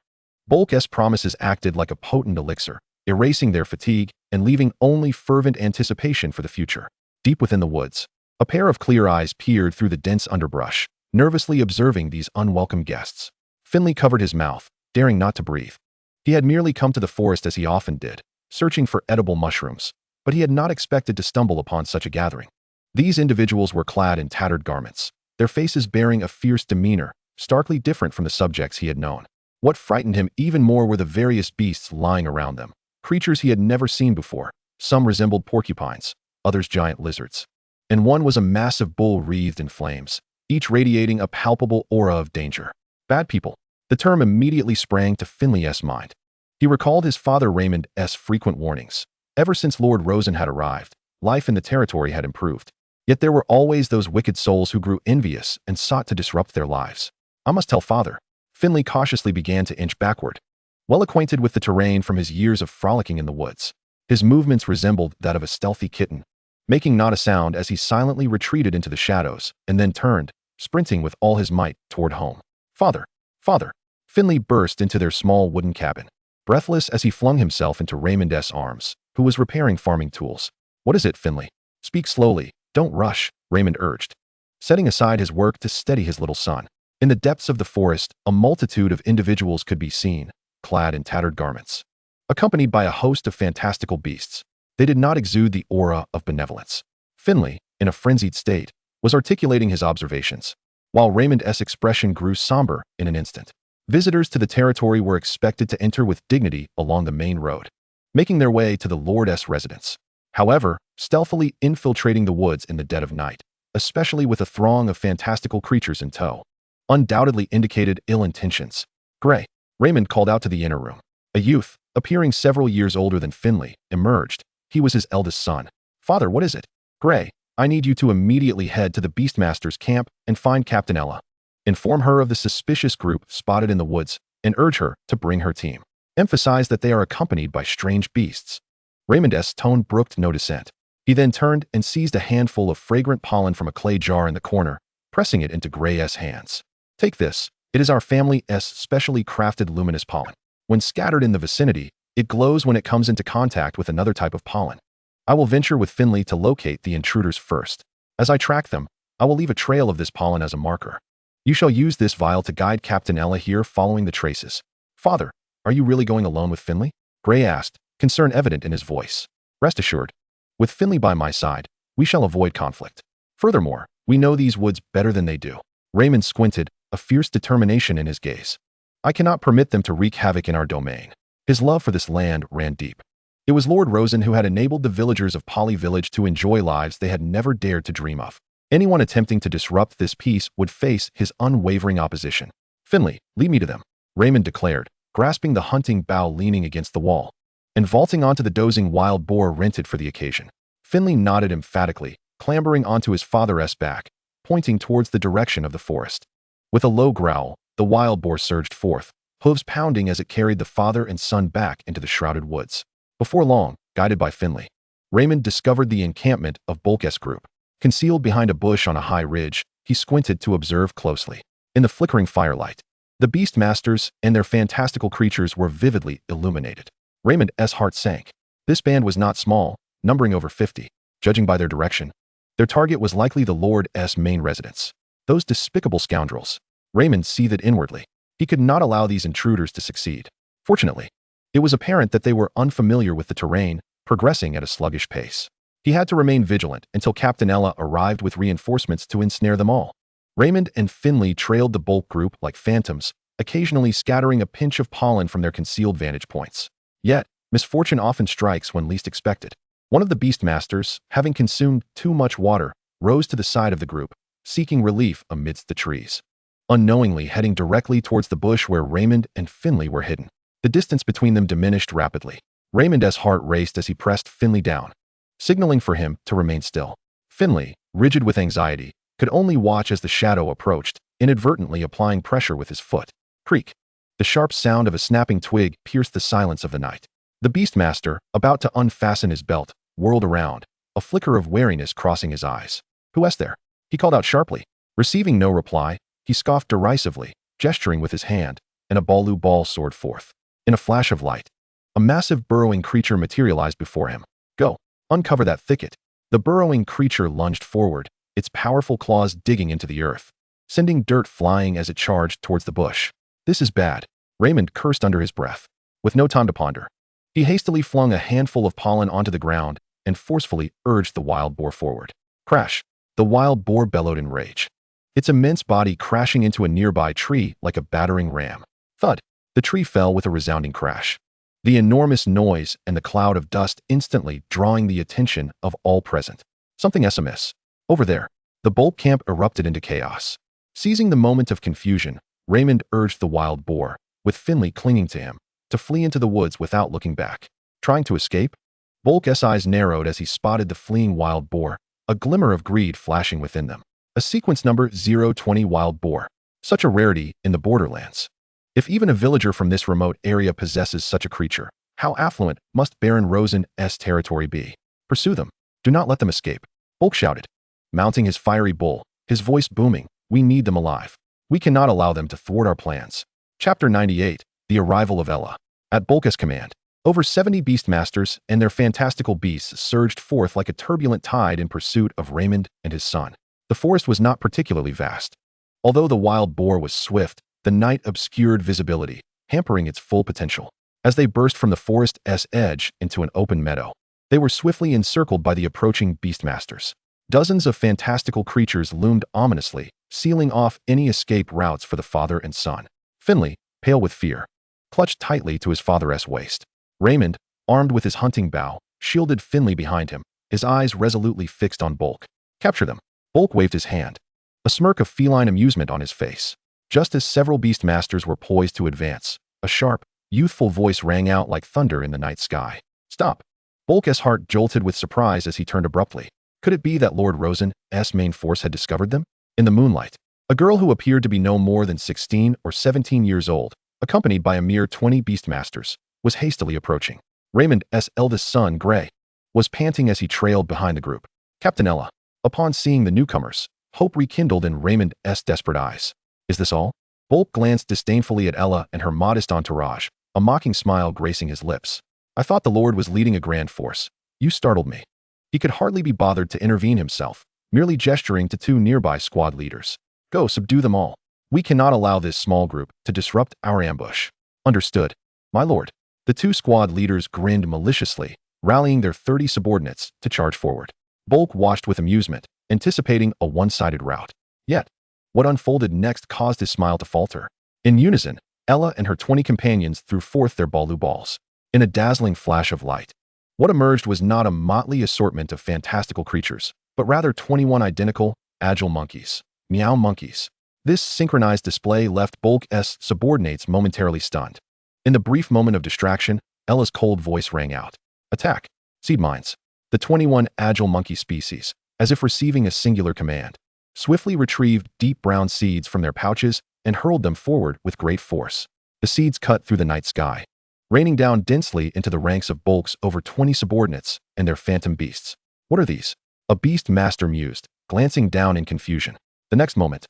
Bulk's promises acted like a potent elixir, erasing their fatigue and leaving only fervent anticipation for the future. Deep within the woods, a pair of clear eyes peered through the dense underbrush, nervously observing these unwelcome guests. Finley covered his mouth, daring not to breathe. He had merely come to the forest as he often did, searching for edible mushrooms, but he had not expected to stumble upon such a gathering. These individuals were clad in tattered garments, their faces bearing a fierce demeanor, starkly different from the subjects he had known. What frightened him even more were the various beasts lying around them, creatures he had never seen before. Some resembled porcupines, others giant lizards, and one was a massive bull wreathed in flames, each radiating a palpable aura of danger. Bad people. The term immediately sprang to Finley's mind. He recalled his father Raymond's frequent warnings. Ever since Lord Rosen had arrived, life in the territory had improved. Yet there were always those wicked souls who grew envious and sought to disrupt their lives. I must tell father. Finley cautiously began to inch backward. Well acquainted with the terrain from his years of frolicking in the woods, his movements resembled that of a stealthy kitten, making not a sound as he silently retreated into the shadows and then turned, sprinting with all his might toward home. Father! Father! Finley burst into their small wooden cabin, breathless as he flung himself into Raymond's arms, who was repairing farming tools. What is it, Finley? Speak slowly, don't rush, Raymond urged, setting aside his work to steady his little son. In the depths of the forest, a multitude of individuals could be seen, clad in tattered garments, accompanied by a host of fantastical beasts. They did not exude the aura of benevolence. Finley, in a frenzied state, was articulating his observations, while Raymond's expression grew somber in an instant. Visitors to the territory were expected to enter with dignity along the main road, making their way to the Lord's residence. However, stealthily infiltrating the woods in the dead of night, especially with a throng of fantastical creatures in tow, undoubtedly indicated ill intentions. Gray, Raymond called out to the inner room. A youth, appearing several years older than Finley, emerged. He was his eldest son. Father, what is it? Gray, I need you to immediately head to the Beastmaster's camp and find Captain Ella. Inform her of the suspicious group spotted in the woods and urge her to bring her team. Emphasize that they are accompanied by strange beasts. Raymond's tone brooked no dissent. He then turned and seized a handful of fragrant pollen from a clay jar in the corner, pressing it into Gray's hands. Take this. It is our family's specially crafted luminous pollen. When scattered in the vicinity, it glows when it comes into contact with another type of pollen. I will venture with Finley to locate the intruders first. As I track them, I will leave a trail of this pollen as a marker. You shall use this vial to guide Captain Ella here following the traces. Father, are you really going alone with Finley? Gray asked, concern evident in his voice. Rest assured, with Finley by my side, we shall avoid conflict. Furthermore, we know these woods better than they do. Raymond squinted, a fierce determination in his gaze. I cannot permit them to wreak havoc in our domain. His love for this land ran deep. It was Lord Rosen who had enabled the villagers of Poly Village to enjoy lives they had never dared to dream of. Anyone attempting to disrupt this peace would face his unwavering opposition. Finley, lead me to them, Raymond declared, grasping the hunting bow leaning against the wall, and vaulting onto the dozing wild boar rented for the occasion. Finley nodded emphatically, clambering onto his father's back, pointing towards the direction of the forest. With a low growl, the wild boar surged forth, hooves pounding as it carried the father and son back into the shrouded woods. Before long, guided by Finley, Raymond discovered the encampment of Bulk's group. Concealed behind a bush on a high ridge, he squinted to observe closely. In the flickering firelight, the Beastmasters and their fantastical creatures were vividly illuminated. Raymond's heart sank. This band was not small, numbering over 50. Judging by their direction, their target was likely the Lord's main residence. Those despicable scoundrels. Raymond seethed inwardly. He could not allow these intruders to succeed. Fortunately, it was apparent that they were unfamiliar with the terrain, progressing at a sluggish pace. He had to remain vigilant until Captain Ella arrived with reinforcements to ensnare them all. Raymond and Finley trailed the bulk group like phantoms, occasionally scattering a pinch of pollen from their concealed vantage points. Yet, misfortune often strikes when least expected. One of the Beastmasters, having consumed too much water, rose to the side of the group, seeking relief amidst the trees, unknowingly heading directly towards the bush where Raymond and Finley were hidden. The distance between them diminished rapidly. Raymond's heart raced as he pressed Finley down, signaling for him to remain still. Finley, rigid with anxiety, could only watch as the shadow approached, inadvertently applying pressure with his foot. Creak! The sharp sound of a snapping twig pierced the silence of the night. The Beastmaster, about to unfasten his belt, whirled around, a flicker of wariness crossing his eyes. Who is there? He called out sharply. Receiving no reply, he scoffed derisively, gesturing with his hand, and a Balu ball soared forth. In a flash of light, a massive burrowing creature materialized before him. Go! Uncover that thicket. The burrowing creature lunged forward, its powerful claws digging into the earth, sending dirt flying as it charged towards the bush. This is bad, Raymond cursed under his breath. With no time to ponder, he hastily flung a handful of pollen onto the ground and forcefully urged the wild boar forward. Crash! The wild boar bellowed in rage, its immense body crashing into a nearby tree like a battering ram. Thud! The tree fell with a resounding crash. The enormous noise and the cloud of dust instantly drawing the attention of all present. Something's amiss. Over there. The bulk camp erupted into chaos. Seizing the moment of confusion, Raymond urged the wild boar, with Finley clinging to him, to flee into the woods without looking back. Trying to escape? Bulk's eyes narrowed as he spotted the fleeing wild boar, a glimmer of greed flashing within them. A sequence number 020 wild boar. Such a rarity in the borderlands. If even a villager from this remote area possesses such a creature, how affluent must Baron Rosen's territory be? Pursue them. Do not let them escape. Bulk shouted, mounting his fiery bull, his voice booming. We need them alive. We cannot allow them to thwart our plans. Chapter 98, The Arrival of Ella. At Bulk's command, over 70 beastmasters and their fantastical beasts surged forth like a turbulent tide in pursuit of Raymond and his son. The forest was not particularly vast. Although the wild boar was swift, the night obscured visibility, hampering its full potential. As they burst from the forest's edge into an open meadow, they were swiftly encircled by the approaching beastmasters. Dozens of fantastical creatures loomed ominously, sealing off any escape routes for the father and son. Finley, pale with fear, clutched tightly to his father's waist. Raymond, armed with his hunting bow, shielded Finley behind him, his eyes resolutely fixed on Bulk. Capture them. Bulk waved his hand, a smirk of feline amusement on his face. Just as several beastmasters were poised to advance, a sharp, youthful voice rang out like thunder in the night sky. Stop! Bulk's heart jolted with surprise as he turned abruptly. Could it be that Lord Rosen's main force had discovered them? In the moonlight, a girl who appeared to be no more than 16 or 17 years old, accompanied by a mere 20 beastmasters, was hastily approaching. Raymond's eldest son, Gray, was panting as he trailed behind the group. Captain Ella. Upon seeing the newcomers, hope rekindled in Raymond's desperate eyes. Is this all? Bulk glanced disdainfully at Ella and her modest entourage, a mocking smile gracing his lips. I thought the Lord was leading a grand force. You startled me. He could hardly be bothered to intervene himself, merely gesturing to two nearby squad leaders. Go, subdue them all. We cannot allow this small group to disrupt our ambush. Understood, my lord. The two squad leaders grinned maliciously, rallying their 30 subordinates to charge forward. Bulk watched with amusement, anticipating a one-sided rout. Yet, what unfolded next caused his smile to falter. In unison, Ella and her 20 companions threw forth their Balu balls. In a dazzling flash of light, what emerged was not a motley assortment of fantastical creatures, but rather 21 identical, agile monkeys. Meow monkeys. This synchronized display left Bulk's subordinates momentarily stunned. In the brief moment of distraction, Ella's cold voice rang out. Attack! Seed mines. The 21 agile monkey species, as if receiving a singular command, swiftly retrieved deep brown seeds from their pouches and hurled them forward with great force. The seeds cut through the night sky, raining down densely into the ranks of Bulk's over 20 subordinates and their phantom beasts. What are these? A beast master mused, glancing down in confusion. The next moment,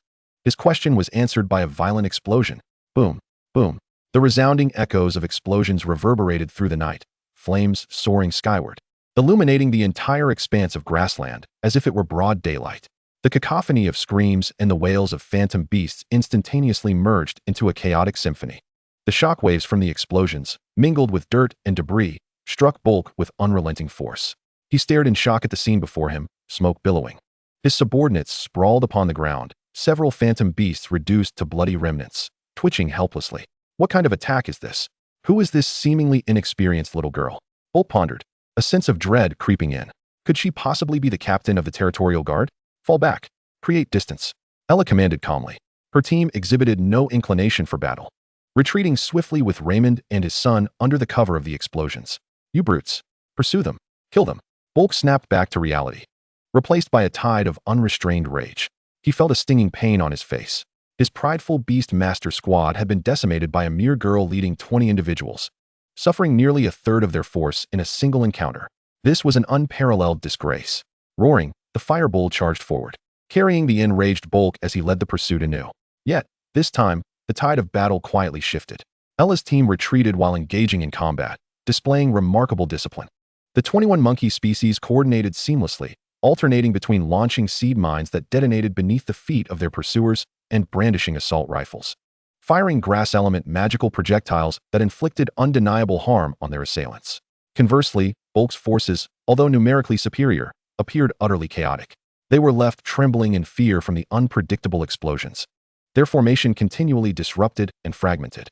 his question was answered by a violent explosion. Boom, boom. The resounding echoes of explosions reverberated through the night, flames soaring skyward, illuminating the entire expanse of grassland as if it were broad daylight. The cacophony of screams and the wails of phantom beasts instantaneously merged into a chaotic symphony. The shockwaves from the explosions, mingled with dirt and debris, struck Bulk with unrelenting force. He stared in shock at the scene before him, smoke billowing. His subordinates sprawled upon the ground, several phantom beasts reduced to bloody remnants, twitching helplessly. What kind of attack is this? Who is this seemingly inexperienced little girl? Bulk pondered, a sense of dread creeping in. Could she possibly be the captain of the territorial guard? Fall back. Create distance. Ella commanded calmly. Her team exhibited no inclination for battle, retreating swiftly with Raymond and his son under the cover of the explosions. You brutes. Pursue them. Kill them. Bulk snapped back to reality, replaced by a tide of unrestrained rage. He felt a stinging pain on his face. His prideful beast master squad had been decimated by a mere girl leading 20 individuals, suffering nearly a third of their force in a single encounter. This was an unparalleled disgrace. Roaring, the firebull charged forward, carrying the enraged Bulk as he led the pursuit anew. Yet, this time, the tide of battle quietly shifted. Ella's team retreated while engaging in combat, displaying remarkable discipline. The 21 monkey species coordinated seamlessly, alternating between launching seed mines that detonated beneath the feet of their pursuers and brandishing assault rifles, firing grass element magical projectiles that inflicted undeniable harm on their assailants. Conversely, Bulk's forces, although numerically superior, appeared utterly chaotic. They were left trembling in fear from the unpredictable explosions, their formation continually disrupted and fragmented.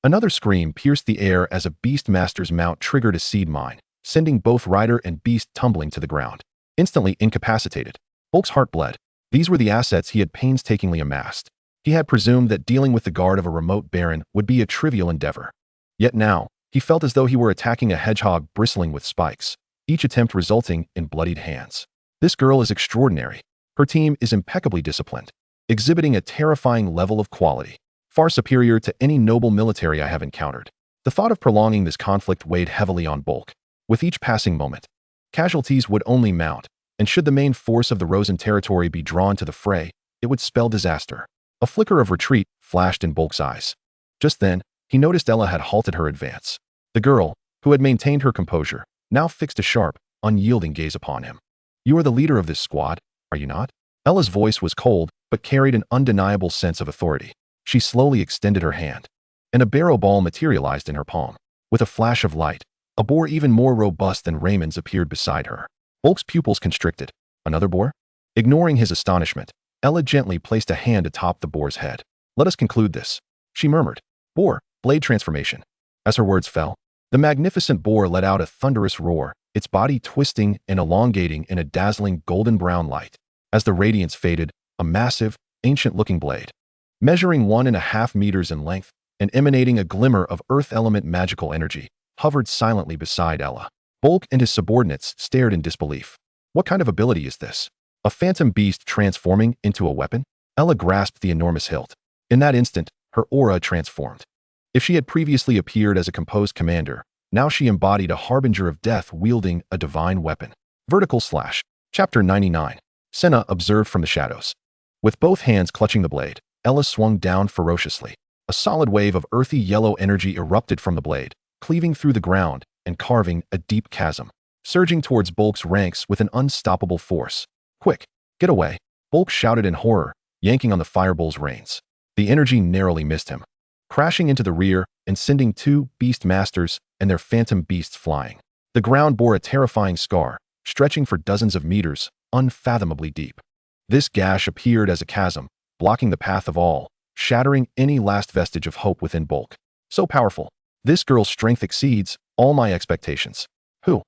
Another scream pierced the air as a beastmaster's mount triggered a seed mine, sending both rider and beast tumbling to the ground. Instantly incapacitated, Bulk's heart bled. These were the assets he had painstakingly amassed. He had presumed that dealing with the guard of a remote baron would be a trivial endeavor. Yet now, he felt as though he were attacking a hedgehog bristling with spikes, each attempt resulting in bloodied hands. This girl is extraordinary. Her team is impeccably disciplined, exhibiting a terrifying level of quality, far superior to any noble military I have encountered. The thought of prolonging this conflict weighed heavily on Bulk. With each passing moment, casualties would only mount, and should the main force of the Rosen territory be drawn to the fray, it would spell disaster. A flicker of retreat flashed in Bulk's eyes. Just then, he noticed Ella had halted her advance. The girl, who had maintained her composure, now fixed a sharp, unyielding gaze upon him. "You are the leader of this squad, are you not?" Ella's voice was cold, but carried an undeniable sense of authority. She slowly extended her hand, and a barrow ball materialized in her palm. With a flash of light, a boar even more robust than Raymond's appeared beside her. Bulk's pupils constricted. Another boar? Ignoring his astonishment, Ella gently placed a hand atop the boar's head. "Let us conclude this," she murmured. "Boar, blade transformation." As her words fell, the magnificent boar let out a thunderous roar, its body twisting and elongating in a dazzling golden-brown light. As the radiance faded, a massive, ancient-looking blade, measuring 1.5 meters in length and emanating a glimmer of earth-element magical energy, hovered silently beside Ella. Bulk and his subordinates stared in disbelief. What kind of ability is this? A phantom beast transforming into a weapon? Ella grasped the enormous hilt. In that instant, her aura transformed. If she had previously appeared as a composed commander, now she embodied a harbinger of death wielding a divine weapon. Vertical slash. Chapter 99. Senna observed from the shadows. With both hands clutching the blade, Ella swung down ferociously. A solid wave of earthy yellow energy erupted from the blade, cleaving through the ground and carving a deep chasm, surging towards Bulk's ranks with an unstoppable force. "Quick, get away!" Bulk shouted in horror, yanking on the fireball's reins. The energy narrowly missed him, crashing into the rear and sending 2 beast masters and their phantom beasts flying. The ground bore a terrifying scar, stretching for dozens of meters, unfathomably deep. This gash appeared as a chasm, blocking the path of all, shattering any last vestige of hope within Bulk. So powerful. This girl's strength exceeds all my expectations. Who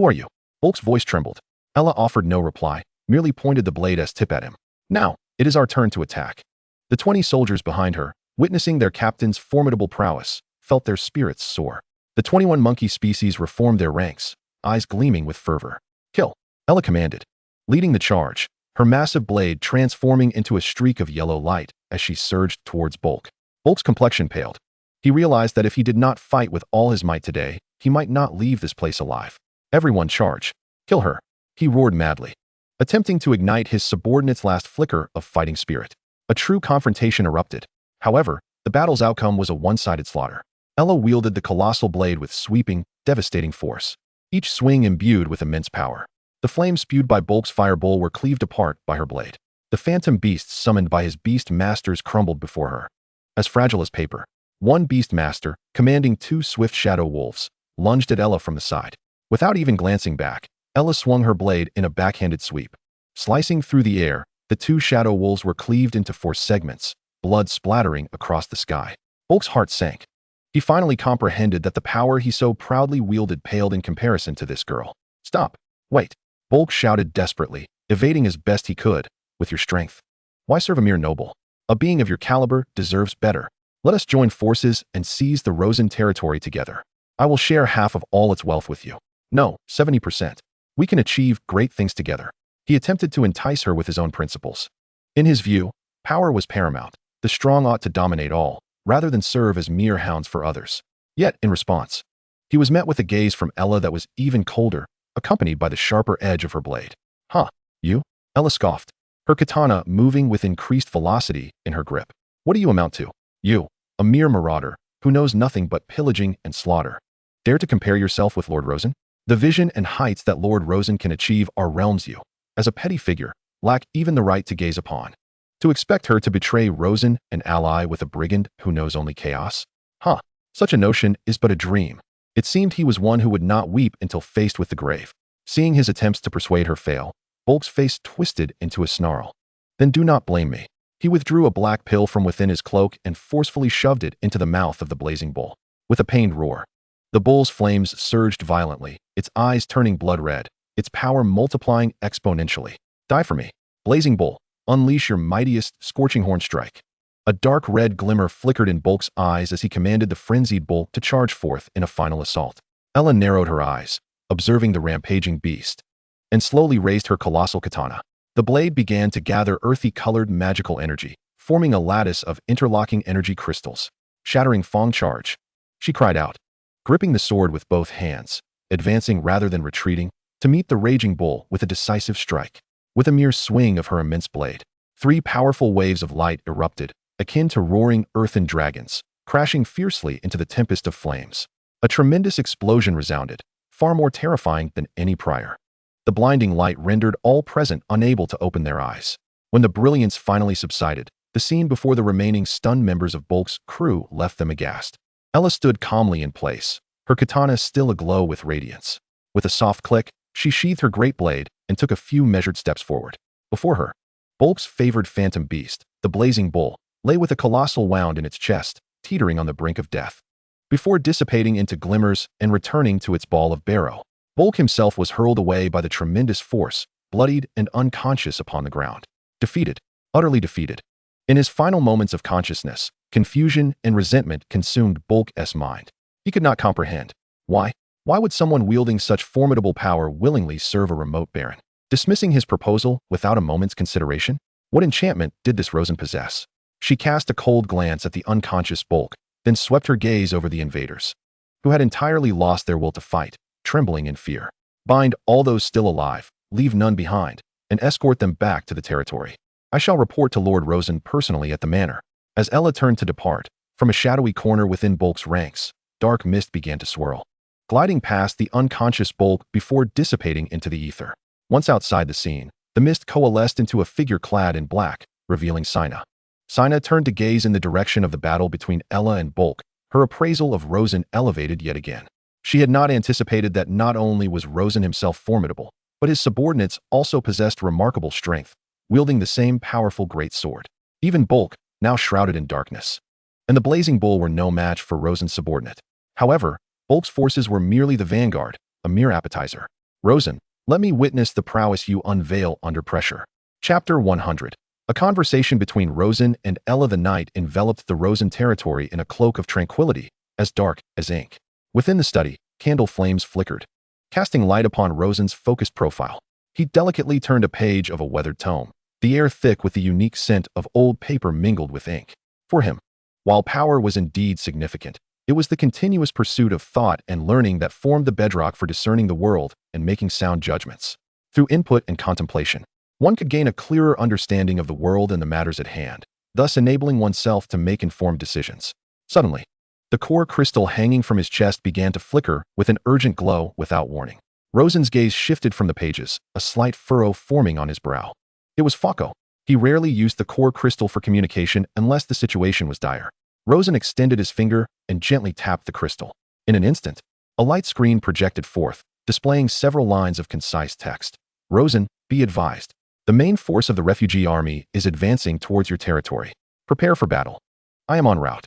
are you?" Bulk's voice trembled. Ella offered no reply, merely pointed the blade as tip at him. "Now, it is our turn to attack." The 20 soldiers behind her, witnessing their captain's formidable prowess, felt their spirits soar. The 21 monkey species reformed their ranks, eyes gleaming with fervor. "Kill," Ella commanded, leading the charge, her massive blade transforming into a streak of yellow light as she surged towards Bulk. Bulk's complexion paled. He realized that if he did not fight with all his might today, he might not leave this place alive. "Everyone charge. Kill her," he roared madly, attempting to ignite his subordinate's last flicker of fighting spirit. A true confrontation erupted. However, the battle's outcome was a one-sided slaughter. Ella wielded the colossal blade with sweeping, devastating force, each swing imbued with immense power. The flames spewed by Bulk's fireball were cleaved apart by her blade. The phantom beasts summoned by his beast masters crumbled before her, as fragile as paper. One beast master, commanding 2 swift shadow wolves, lunged at Ella from the side. Without even glancing back, Ella swung her blade in a backhanded sweep. Slicing through the air, the 2 shadow wolves were cleaved into 4 segments, blood splattering across the sky. Bulk's heart sank. He finally comprehended that the power he so proudly wielded paled in comparison to this girl. "Stop! Wait!" Bulk shouted desperately, evading as best he could. "With your strength, why serve a mere noble? A being of your caliber deserves better. Let us join forces and seize the Rosen territory together. I will share half of all its wealth with you. No, 70%. We can achieve great things together." He attempted to entice her with his own principles. In his view, power was paramount. The strong ought to dominate all, rather than serve as mere hounds for others. Yet, in response, he was met with a gaze from Ella that was even colder, accompanied by the sharper edge of her blade. "Huh, you?" Ella scoffed, her katana moving with increased velocity in her grip. "What do you amount to? You, a mere marauder, who knows nothing but pillaging and slaughter. Dare to compare yourself with Lord Rosen? The vision and heights that Lord Rosen can achieve are realms you, as a petty figure, lack even the right to gaze upon. To expect her to betray Rosen and ally with a brigand who knows only chaos? Huh, such a notion is but a dream." It seemed he was one who would not weep until faced with the grave. Seeing his attempts to persuade her fail, Bulk's face twisted into a snarl. "Then do not blame me." He withdrew a black pill from within his cloak and forcefully shoved it into the mouth of the blazing bull. With a pained roar, the bull's flames surged violently, its eyes turning blood red, its power multiplying exponentially. "Die for me, blazing bull. Unleash your mightiest scorching horn strike." A dark red glimmer flickered in Bulk's eyes as he commanded the frenzied bull to charge forth in a final assault. Ella narrowed her eyes, observing the rampaging beast. and slowly raised her colossal katana. The blade began to gather earthy-colored magical energy, forming a lattice of interlocking energy crystals. Shattering Fang charge, she cried out, gripping the sword with both hands, advancing rather than retreating, to meet the raging bull with a decisive strike. With a mere swing of her immense blade, 3 powerful waves of light erupted, akin to roaring earthen dragons, crashing fiercely into the tempest of flames. A tremendous explosion resounded, far more terrifying than any prior. The blinding light rendered all present unable to open their eyes. When the brilliance finally subsided, the scene before the remaining stunned members of Bulk's crew left them aghast. Ella stood calmly in place, her katana still aglow with radiance. With a soft click, she sheathed her great blade and took a few measured steps forward. Before her, Bulk's favored phantom beast, the blazing bull, lay with a colossal wound in its chest, teetering on the brink of death. Before dissipating into glimmers and returning to its ball of barrow, Bulk himself was hurled away by the tremendous force, bloodied and unconscious upon the ground. Defeated, utterly defeated. In his final moments of consciousness, confusion and resentment consumed Bulk's mind. He could not comprehend. Why would someone wielding such formidable power willingly serve a remote baron? Dismissing his proposal without a moment's consideration? What enchantment did this Rosen possess? She cast a cold glance at the unconscious Bulk, then swept her gaze over the invaders, who had entirely lost their will to fight, trembling in fear. Bind all those still alive, leave none behind, and escort them back to the territory. I shall report to Lord Rosen personally at the manor. As Ella turned to depart, from a shadowy corner within Bulk's ranks, dark mist began to swirl, gliding past the unconscious Bulk before dissipating into the ether. Once outside the scene, the mist coalesced into a figure clad in black, revealing Sina. Sina turned to gaze in the direction of the battle between Ella and Bulk, her appraisal of Rosen elevated yet again. She had not anticipated that not only was Rosen himself formidable, but his subordinates also possessed remarkable strength, wielding the same powerful great sword. Even Bulk, now shrouded in darkness, and the blazing bull were no match for Rosen's subordinate. However, Bulk's forces were merely the vanguard, a mere appetizer. Rosen, let me witness the prowess you unveil under pressure. Chapter 100. A conversation between Rosen and Ella the Knight enveloped the Rosen territory in a cloak of tranquility, as dark as ink. Within the study, candle flames flickered, casting light upon Rosen's focused profile. He delicately turned a page of a weathered tome, the air thick with the unique scent of old paper mingled with ink. For him, while power was indeed significant, it was the continuous pursuit of thought and learning that formed the bedrock for discerning the world and making sound judgments. Through input and contemplation, one could gain a clearer understanding of the world and the matters at hand, thus enabling oneself to make informed decisions. Suddenly, the core crystal hanging from his chest began to flicker with an urgent glow without warning. Rosen's gaze shifted from the pages, a slight furrow forming on his brow. It was Fako. He rarely used the core crystal for communication unless the situation was dire. Rosen extended his finger and gently tapped the crystal. In an instant, a light screen projected forth, displaying several lines of concise text. Rosen, be advised. The main force of the refugee army is advancing towards your territory. Prepare for battle. I am en route.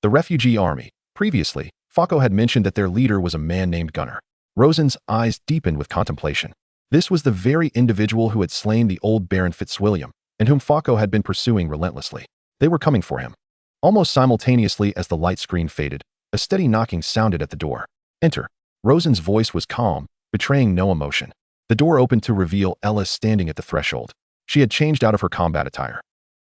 The refugee army. Previously, Fako had mentioned that their leader was a man named Gunnar. Rosen's eyes deepened with contemplation. This was the very individual who had slain the old Baron Fitzwilliam, and whom Fako had been pursuing relentlessly. They were coming for him. Almost simultaneously as the light screen faded, a steady knocking sounded at the door. Enter. Rosen's voice was calm, betraying no emotion. The door opened to reveal Ella standing at the threshold. She had changed out of her combat attire.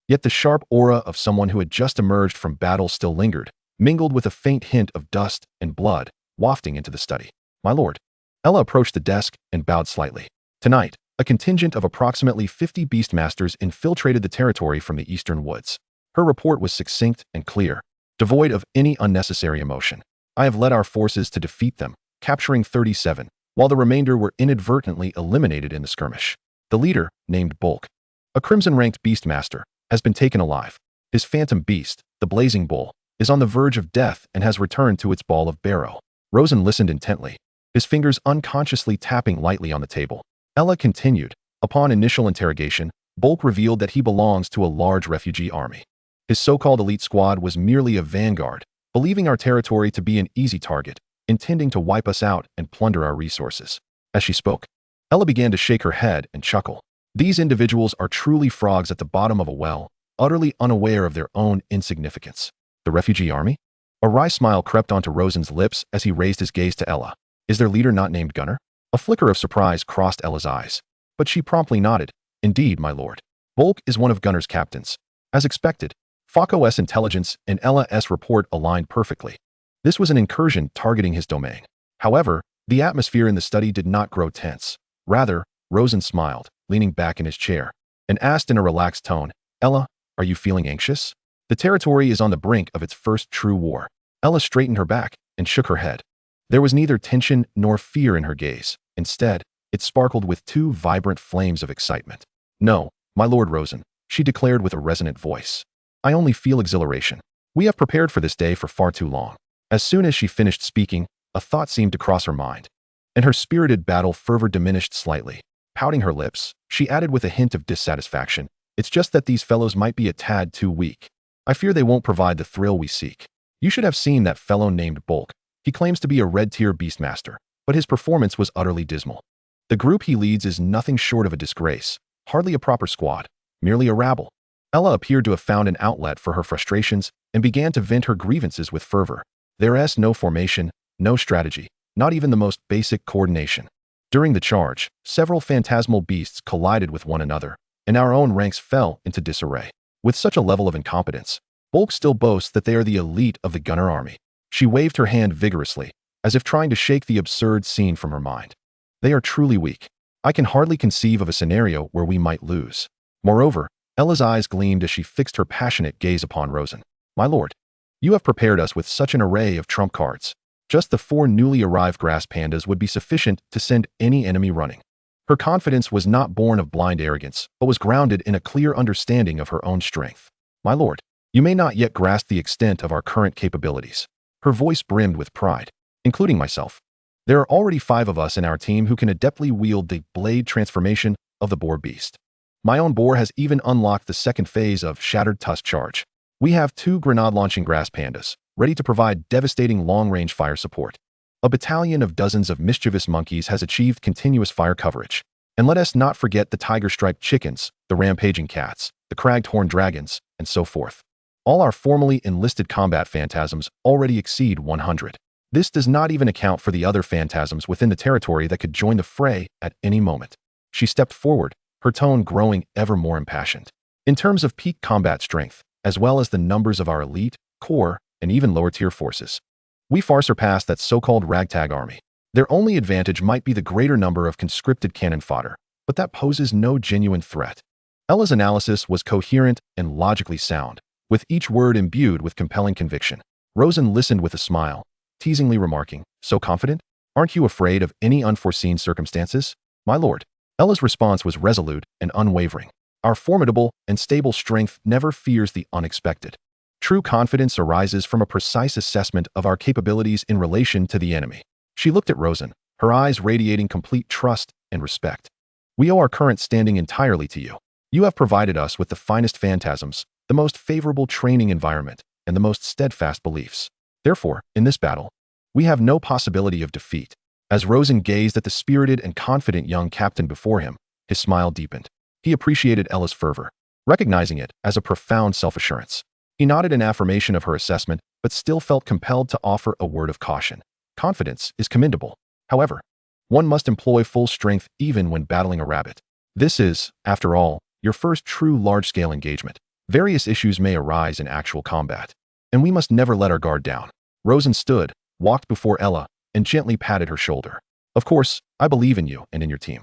Yet the sharp aura of someone who had just emerged from battle still lingered, mingled with a faint hint of dust and blood, wafting into the study. My lord. Ella approached the desk and bowed slightly. Tonight, a contingent of approximately 50 beastmasters infiltrated the territory from the eastern woods. Her report was succinct and clear, devoid of any unnecessary emotion. I have led our forces to defeat them, capturing 37, while the remainder were inadvertently eliminated in the skirmish. The leader, named Bulk, a crimson-ranked beastmaster, has been taken alive. His phantom beast, the blazing bull, is on the verge of death and has returned to its ball of barrow. Rosen listened intently, his fingers unconsciously tapping lightly on the table. Ella continued. Upon initial interrogation, Bulk revealed that he belongs to a large refugee army. His so-called elite squad was merely a vanguard, believing our territory to be an easy target, intending to wipe us out and plunder our resources. As she spoke, Ella began to shake her head and chuckle. These individuals are truly frogs at the bottom of a well, utterly unaware of their own insignificance. The refugee army? A wry smile crept onto Rosen's lips as he raised his gaze to Ella. Is their leader not named Gunnar? A flicker of surprise crossed Ella's eyes, but she promptly nodded. Indeed, my lord. Bulk is one of Gunner's captains. As expected, Fako's intelligence and Ella's report aligned perfectly. This was an incursion targeting his domain. However, the atmosphere in the study did not grow tense. Rather, Rosen smiled, leaning back in his chair, and asked in a relaxed tone, Ella, are you feeling anxious? The territory is on the brink of its first true war. Ella straightened her back and shook her head. There was neither tension nor fear in her gaze. Instead, it sparkled with two vibrant flames of excitement. No, my lord Rosen, she declared with a resonant voice. I only feel exhilaration. We have prepared for this day for far too long. As soon as she finished speaking, a thought seemed to cross her mind, and her spirited battle fervor diminished slightly. Pouting her lips, she added with a hint of dissatisfaction, it's just that these fellows might be a tad too weak. I fear they won't provide the thrill we seek. You should have seen that fellow named Bulk. He claims to be a red-tier beastmaster, but his performance was utterly dismal. The group he leads is nothing short of a disgrace, hardly a proper squad, merely a rabble. Ella appeared to have found an outlet for her frustrations and began to vent her grievances with fervor. There's no formation, no strategy, not even the most basic coordination. During the charge, several phantasmal beasts collided with one another, and our own ranks fell into disarray. With such a level of incompetence, Bulk still boasts that they are the elite of the Gunner army. She waved her hand vigorously, as if trying to shake the absurd scene from her mind. They are truly weak. I can hardly conceive of a scenario where we might lose. Moreover, Ella's eyes gleamed as she fixed her passionate gaze upon Rosen. My lord, you have prepared us with such an array of trump cards. Just the 4 newly arrived grass pandas would be sufficient to send any enemy running. Her confidence was not born of blind arrogance, but was grounded in a clear understanding of her own strength. My lord, you may not yet grasp the extent of our current capabilities. Her voice brimmed with pride, including myself. There are already 5 of us in our team who can adeptly wield the blade transformation of the boar beast. My own boar has even unlocked the second phase of Shattered Tusk Charge. We have 2 grenade-launching grass pandas, ready to provide devastating long-range fire support. A battalion of dozens of mischievous monkeys has achieved continuous fire coverage. And let us not forget the tiger-striped chickens, the rampaging cats, the cragged-horned dragons, and so forth. All our formerly enlisted combat phantasms already exceed 100. This does not even account for the other phantasms within the territory that could join the fray at any moment. She stepped forward, her tone growing ever more impassioned. In terms of peak combat strength, as well as the numbers of our elite, core, and even lower-tier forces, we far surpass that so-called ragtag army. Their only advantage might be the greater number of conscripted cannon fodder, but that poses no genuine threat. Ella's analysis was coherent and logically sound, with each word imbued with compelling conviction. Rosen listened with a smile, teasingly remarking, so confident? Aren't you afraid of any unforeseen circumstances? My lord. Ella's response was resolute and unwavering. Our formidable and stable strength never fears the unexpected. True confidence arises from a precise assessment of our capabilities in relation to the enemy. She looked at Rosen, her eyes radiating complete trust and respect. We owe our current standing entirely to you. You have provided us with the finest phantasms, the most favorable training environment, and the most steadfast beliefs. Therefore, in this battle, we have no possibility of defeat. As Rosen gazed at the spirited and confident young captain before him, his smile deepened. He appreciated Ella's fervor, recognizing it as a profound self-assurance. He nodded in affirmation of her assessment, but still felt compelled to offer a word of caution. Confidence is commendable. However, one must employ full strength even when battling a rabbit. This is, after all, your first true large-scale engagement. Various issues may arise in actual combat, and we must never let our guard down. Rosen stood, walked before Ella, and gently patted her shoulder. Of course, I believe in you and in your team.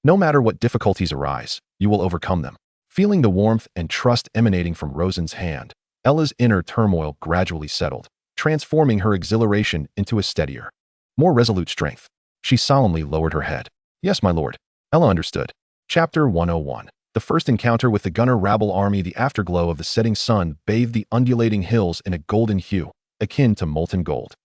No matter what difficulties arise, you will overcome them. Feeling the warmth and trust emanating from Rosen's hand, Ella's inner turmoil gradually settled, transforming her exhilaration into a steadier, more resolute strength. She solemnly lowered her head. Yes, my lord. Ella understood. Chapter 101. The first encounter with the Gunner rabble army. The afterglow of the setting sun bathed the undulating hills in a golden hue, akin to molten gold.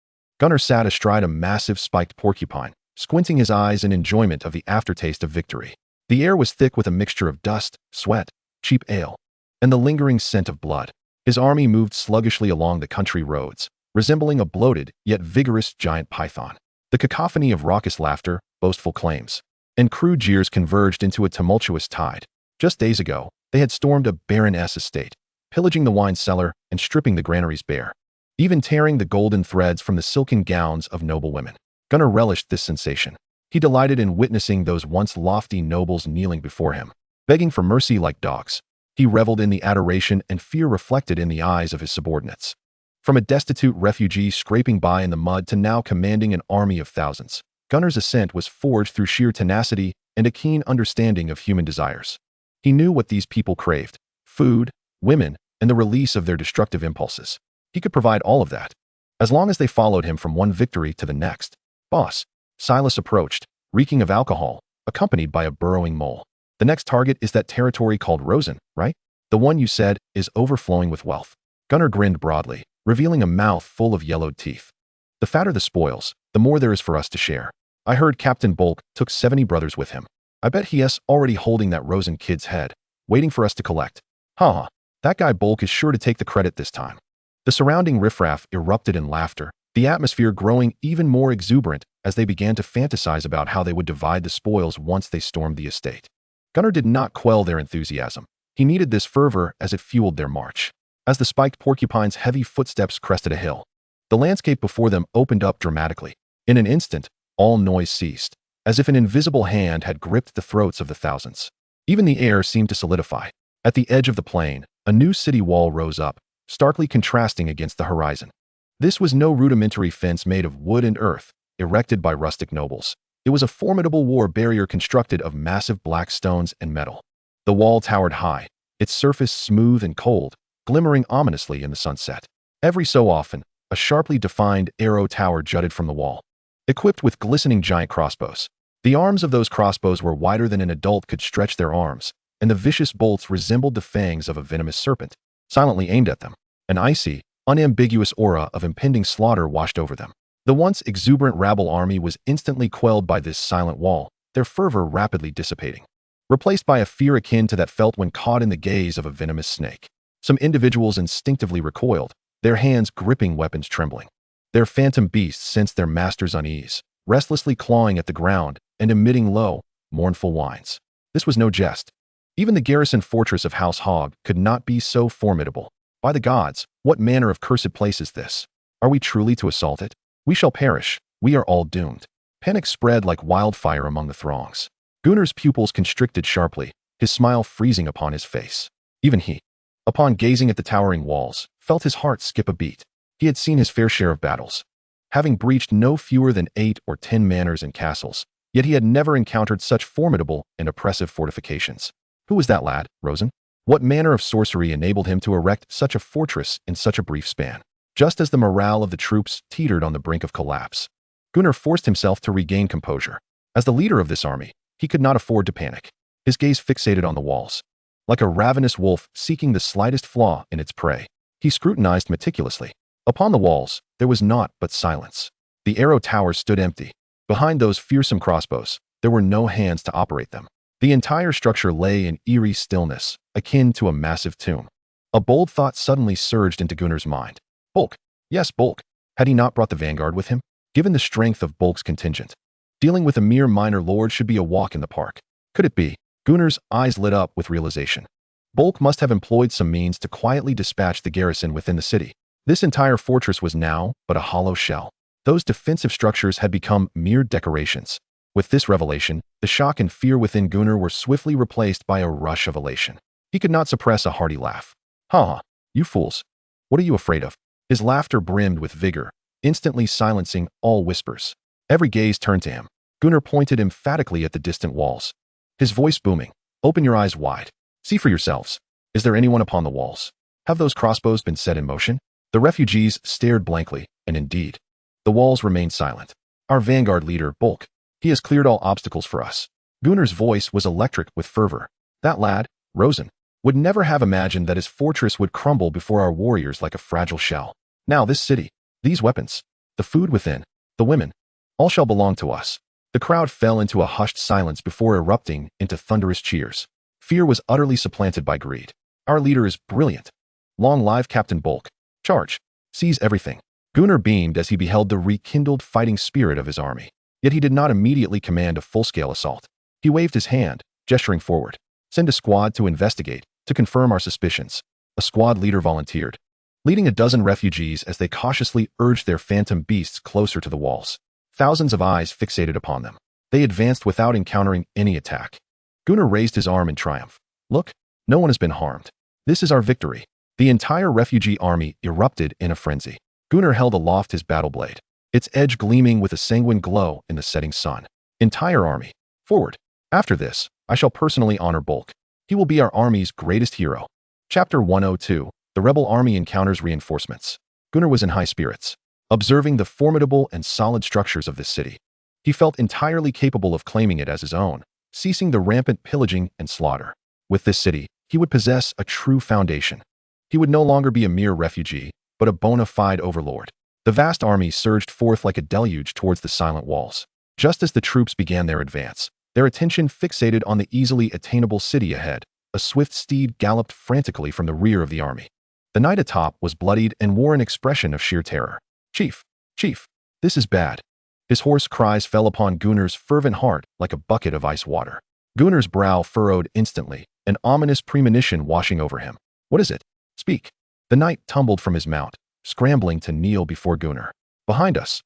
Gunner sat astride a massive spiked porcupine, squinting his eyes in enjoyment of the aftertaste of victory. The air was thick with a mixture of dust, sweat, cheap ale, and the lingering scent of blood. His army moved sluggishly along the country roads, resembling a bloated yet vigorous giant python. The cacophony of raucous laughter, boastful claims, and crude jeers converged into a tumultuous tide. Just days ago, they had stormed a baroness estate, pillaging the wine cellar and stripping the granaries bare, even tearing the golden threads from the silken gowns of noble women. Gunner relished this sensation. He delighted in witnessing those once lofty nobles kneeling before him, begging for mercy like dogs. He reveled in the adoration and fear reflected in the eyes of his subordinates. From a destitute refugee scraping by in the mud to now commanding an army of thousands, Gunnar's ascent was forged through sheer tenacity and a keen understanding of human desires. He knew what these people craved: food, women, and the release of their destructive impulses. He could provide all of that, as long as they followed him from one victory to the next. Boss, Silas approached, reeking of alcohol, accompanied by a burrowing mole. The next target is that territory called Rosen, right? The one you said is overflowing with wealth. Gunnar grinned broadly, revealing a mouth full of yellowed teeth. The fatter the spoils, the more there is for us to share. I heard Captain Bulk took 70 brothers with him. I bet he's already holding that Rosen kid's head, waiting for us to collect. Ha! That guy Bulk is sure to take the credit this time. The surrounding riffraff erupted in laughter, the atmosphere growing even more exuberant as they began to fantasize about how they would divide the spoils once they stormed the estate. Gunnar did not quell their enthusiasm. He needed this fervor as it fueled their march. As the spiked porcupine's heavy footsteps crested a hill, the landscape before them opened up dramatically. In an instant, all noise ceased, as if an invisible hand had gripped the throats of the thousands. Even the air seemed to solidify. At the edge of the plain, a new city wall rose up, starkly contrasting against the horizon. This was no rudimentary fence made of wood and earth, erected by rustic nobles. It was a formidable war barrier constructed of massive black stones and metal. The wall towered high, its surface smooth and cold, glimmering ominously in the sunset. Every so often, a sharply defined arrow tower jutted from the wall, equipped with glistening giant crossbows. The arms of those crossbows were wider than an adult could stretch their arms, and the vicious bolts resembled the fangs of a venomous serpent, silently aimed at them. An icy, unambiguous aura of impending slaughter washed over them. The once exuberant rabble army was instantly quelled by this silent wall, their fervor rapidly dissipating, replaced by a fear akin to that felt when caught in the gaze of a venomous snake. Some individuals instinctively recoiled, their hands gripping weapons trembling. Their phantom beasts sensed their master's unease, restlessly clawing at the ground and emitting low, mournful whines. This was no jest. Even the garrison fortress of House Hogg could not be so formidable. By the gods, what manner of cursed place is this? Are we truly to assault it? We shall perish. We are all doomed. Panic spread like wildfire among the throngs. Gunnar's pupils constricted sharply, his smile freezing upon his face. Even he, upon gazing at the towering walls, felt his heart skip a beat. He had seen his fair share of battles, having breached no fewer than 8 or 10 manors and castles, yet he had never encountered such formidable and oppressive fortifications. Who was that lad, Rosen? What manner of sorcery enabled him to erect such a fortress in such a brief span? Just as the morale of the troops teetered on the brink of collapse, Gunnar forced himself to regain composure. As the leader of this army, he could not afford to panic. His gaze fixated on the walls. Like a ravenous wolf seeking the slightest flaw in its prey, he scrutinized meticulously. Upon the walls, there was naught but silence. The arrow towers stood empty. Behind those fearsome crossbows, there were no hands to operate them. The entire structure lay in eerie stillness, akin to a massive tomb. A bold thought suddenly surged into Gunnar's mind. Bulk. Yes, Bulk. Had he not brought the vanguard with him? Given the strength of Bulk's contingent, dealing with a mere minor lord should be a walk in the park. Could it be? Gunnar's eyes lit up with realization. Bulk must have employed some means to quietly dispatch the garrison within the city. This entire fortress was now but a hollow shell. Those defensive structures had become mere decorations. With this revelation, the shock and fear within Gunnar were swiftly replaced by a rush of elation. He could not suppress a hearty laugh. Ha! You fools. What are you afraid of? His laughter brimmed with vigor, instantly silencing all whispers. Every gaze turned to him. Gunnar pointed emphatically at the distant walls, his voice booming. Open your eyes wide. See for yourselves. Is there anyone upon the walls? Have those crossbows been set in motion? The refugees stared blankly, and indeed, the walls remained silent. Our vanguard leader, Bulk. He has cleared all obstacles for us. Gunnar's voice was electric with fervor. That lad, Rosen, would never have imagined that his fortress would crumble before our warriors like a fragile shell. Now this city, these weapons, the food within, the women, all shall belong to us. The crowd fell into a hushed silence before erupting into thunderous cheers. Fear was utterly supplanted by greed. Our leader is brilliant. Long live Captain Bulk. Charge. Seize everything. Gunnar beamed as he beheld the rekindled fighting spirit of his army. Yet he did not immediately command a full-scale assault. He waved his hand, gesturing forward. Send a squad to investigate, to confirm our suspicions. A squad leader volunteered, leading a dozen refugees as they cautiously urged their phantom beasts closer to the walls. Thousands of eyes fixated upon them. They advanced without encountering any attack. Gunnar raised his arm in triumph. Look, no one has been harmed. This is our victory. The entire refugee army erupted in a frenzy. Gunnar held aloft his battle blade, its edge gleaming with a sanguine glow in the setting sun. Entire army, forward. After this, I shall personally honor Bulk. He will be our army's greatest hero. Chapter 102. The rebel army encounters reinforcements. Gunnar was in high spirits, observing the formidable and solid structures of this city. He felt entirely capable of claiming it as his own, ceasing the rampant pillaging and slaughter. With this city, he would possess a true foundation. He would no longer be a mere refugee, but a bona fide overlord. The vast army surged forth like a deluge towards the silent walls. Just as the troops began their advance, their attention fixated on the easily attainable city ahead. A swift steed galloped frantically from the rear of the army. The knight atop was bloodied and wore an expression of sheer terror. Chief, Chief, this is bad. His hoarse cries fell upon Gunnar's fervent heart like a bucket of ice water. Gunnar's brow furrowed instantly, an ominous premonition washing over him. What is it? Speak. The knight tumbled from his mount, scrambling to kneel before Gunnar. Behind us,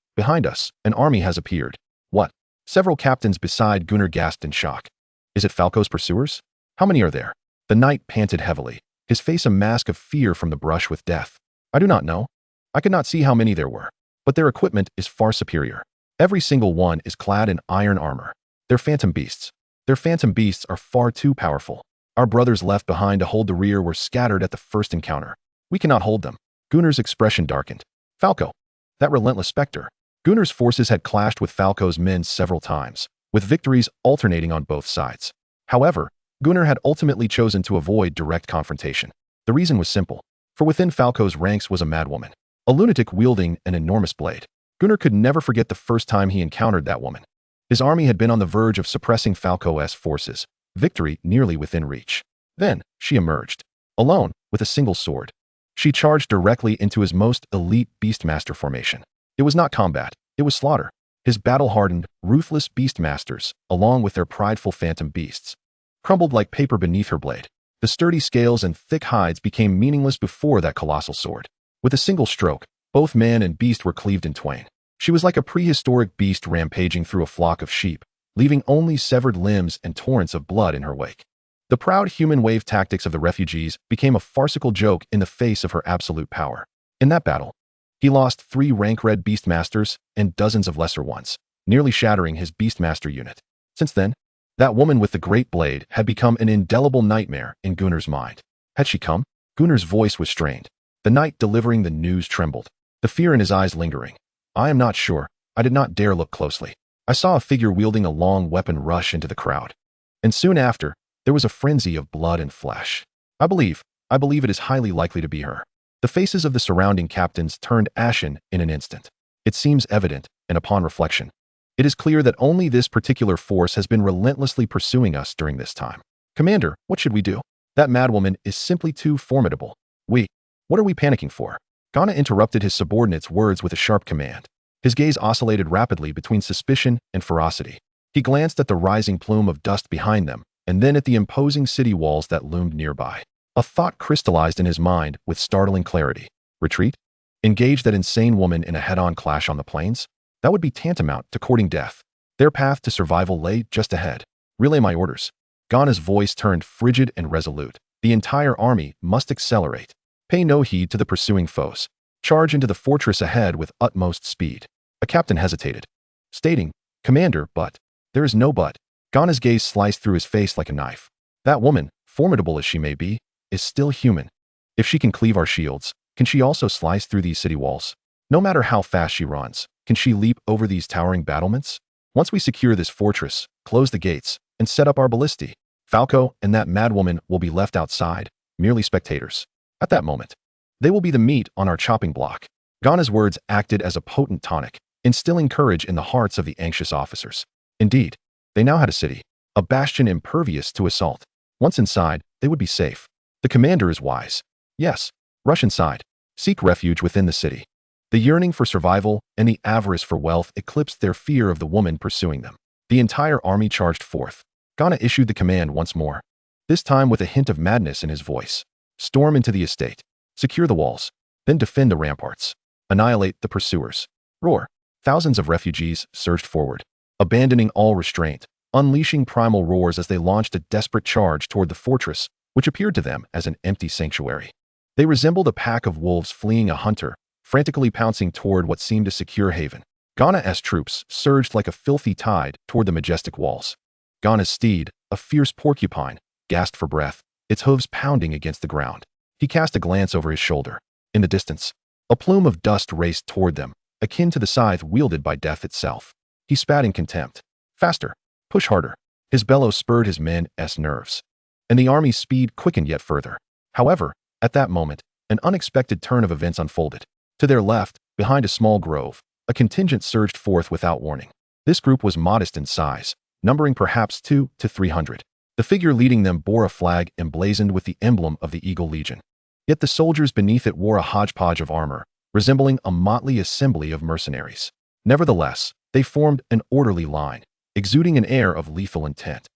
an army has appeared. What? Several captains beside Gunnar gasped in shock. Is it Falco's pursuers? How many are there? The knight panted heavily, his face a mask of fear from the brush with death. I do not know. I could not see how many there were, but their equipment is far superior. Every single one is clad in iron armor. They're phantom beasts. Their phantom beasts are far too powerful. Our brothers left behind to hold the rear were scattered at the first encounter. We cannot hold them. Gunnar's expression darkened. Falco. That relentless specter. Gunnar's forces had clashed with Falco's men several times, with victories alternating on both sides. However, Gunnar had ultimately chosen to avoid direct confrontation. The reason was simple. For within Falco's ranks was a madwoman, a lunatic wielding an enormous blade. Gunnar could never forget the first time he encountered that woman. His army had been on the verge of suppressing Falco's forces, victory nearly within reach. Then, she emerged, alone, with a single sword. She charged directly into his most elite Beastmaster formation. It was not combat, it was slaughter. His battle-hardened, ruthless Beastmasters, along with their prideful phantom beasts, crumbled like paper beneath her blade. The sturdy scales and thick hides became meaningless before that colossal sword. With a single stroke, both man and beast were cleaved in twain. She was like a prehistoric beast rampaging through a flock of sheep, leaving only severed limbs and torrents of blood in her wake. The proud human wave tactics of the refugees became a farcical joke in the face of her absolute power. In that battle, he lost 3 rank-red Beastmasters and dozens of lesser ones, nearly shattering his Beastmaster unit. Since then, that woman with the great blade had become an indelible nightmare in Gunnar's mind. Had she come? Gunnar's voice was strained. The knight delivering the news trembled, the fear in his eyes lingering. I am not sure. I did not dare look closely. I saw a figure wielding a long weapon rush into the crowd. And soon after, there was a frenzy of blood and flesh. I believe it is highly likely to be her. The faces of the surrounding captains turned ashen in an instant. It seems evident, and upon reflection, it is clear that only this particular force has been relentlessly pursuing us during this time. Commander, what should we do? That madwoman is simply too formidable. What are we panicking for? Gunnar interrupted his subordinate's words with a sharp command. His gaze oscillated rapidly between suspicion and ferocity. He glanced at the rising plume of dust behind them, and then at the imposing city walls that loomed nearby. A thought crystallized in his mind with startling clarity. Retreat? Engage that insane woman in a head-on clash on the plains? That would be tantamount to courting death. Their path to survival lay just ahead. Relay my orders. Gunnar's voice turned frigid and resolute. The entire army must accelerate. Pay no heed to the pursuing foes. Charge into the fortress ahead with utmost speed. A captain hesitated, stating, Commander, but. There is no but. Gunnar's gaze sliced through his face like a knife. That woman, formidable as she may be, is still human. If she can cleave our shields, can she also slice through these city walls? No matter how fast she runs, can she leap over these towering battlements? Once we secure this fortress, close the gates, and set up our ballistae, Falco and that madwoman will be left outside, merely spectators. At that moment, they will be the meat on our chopping block. Gunnar's words acted as a potent tonic, instilling courage in the hearts of the anxious officers. Indeed, they now had a city, a bastion impervious to assault. Once inside, they would be safe. The commander is wise. Yes, rush inside. Seek refuge within the city. The yearning for survival and the avarice for wealth eclipsed their fear of the woman pursuing them. The entire army charged forth. Gunnar issued the command once more, this time with a hint of madness in his voice. Storm into the estate. Secure the walls. Then defend the ramparts. Annihilate the pursuers. Roar. Thousands of refugees surged forward. abandoning all restraint, unleashing primal roars as they launched a desperate charge toward the fortress, which appeared to them as an empty sanctuary. They resembled a pack of wolves fleeing a hunter, frantically pouncing toward what seemed a secure haven. Gana's troops surged like a filthy tide toward the majestic walls. Gana's steed, a fierce porcupine, gasped for breath, its hooves pounding against the ground. He cast a glance over his shoulder. In the distance, a plume of dust raced toward them, akin to the scythe wielded by death itself. He spat in contempt. Faster. Push harder. His bellow spurred his men's nerves, and the army's speed quickened yet further. However, at that moment, an unexpected turn of events unfolded. To their left, behind a small grove, a contingent surged forth without warning. This group was modest in size, numbering perhaps 200 to 300. The figure leading them bore a flag emblazoned with the emblem of the Eagle Legion. Yet the soldiers beneath it wore a hodgepodge of armor, resembling a motley assembly of mercenaries. Nevertheless, they formed an orderly line, exuding an air of lethal intent.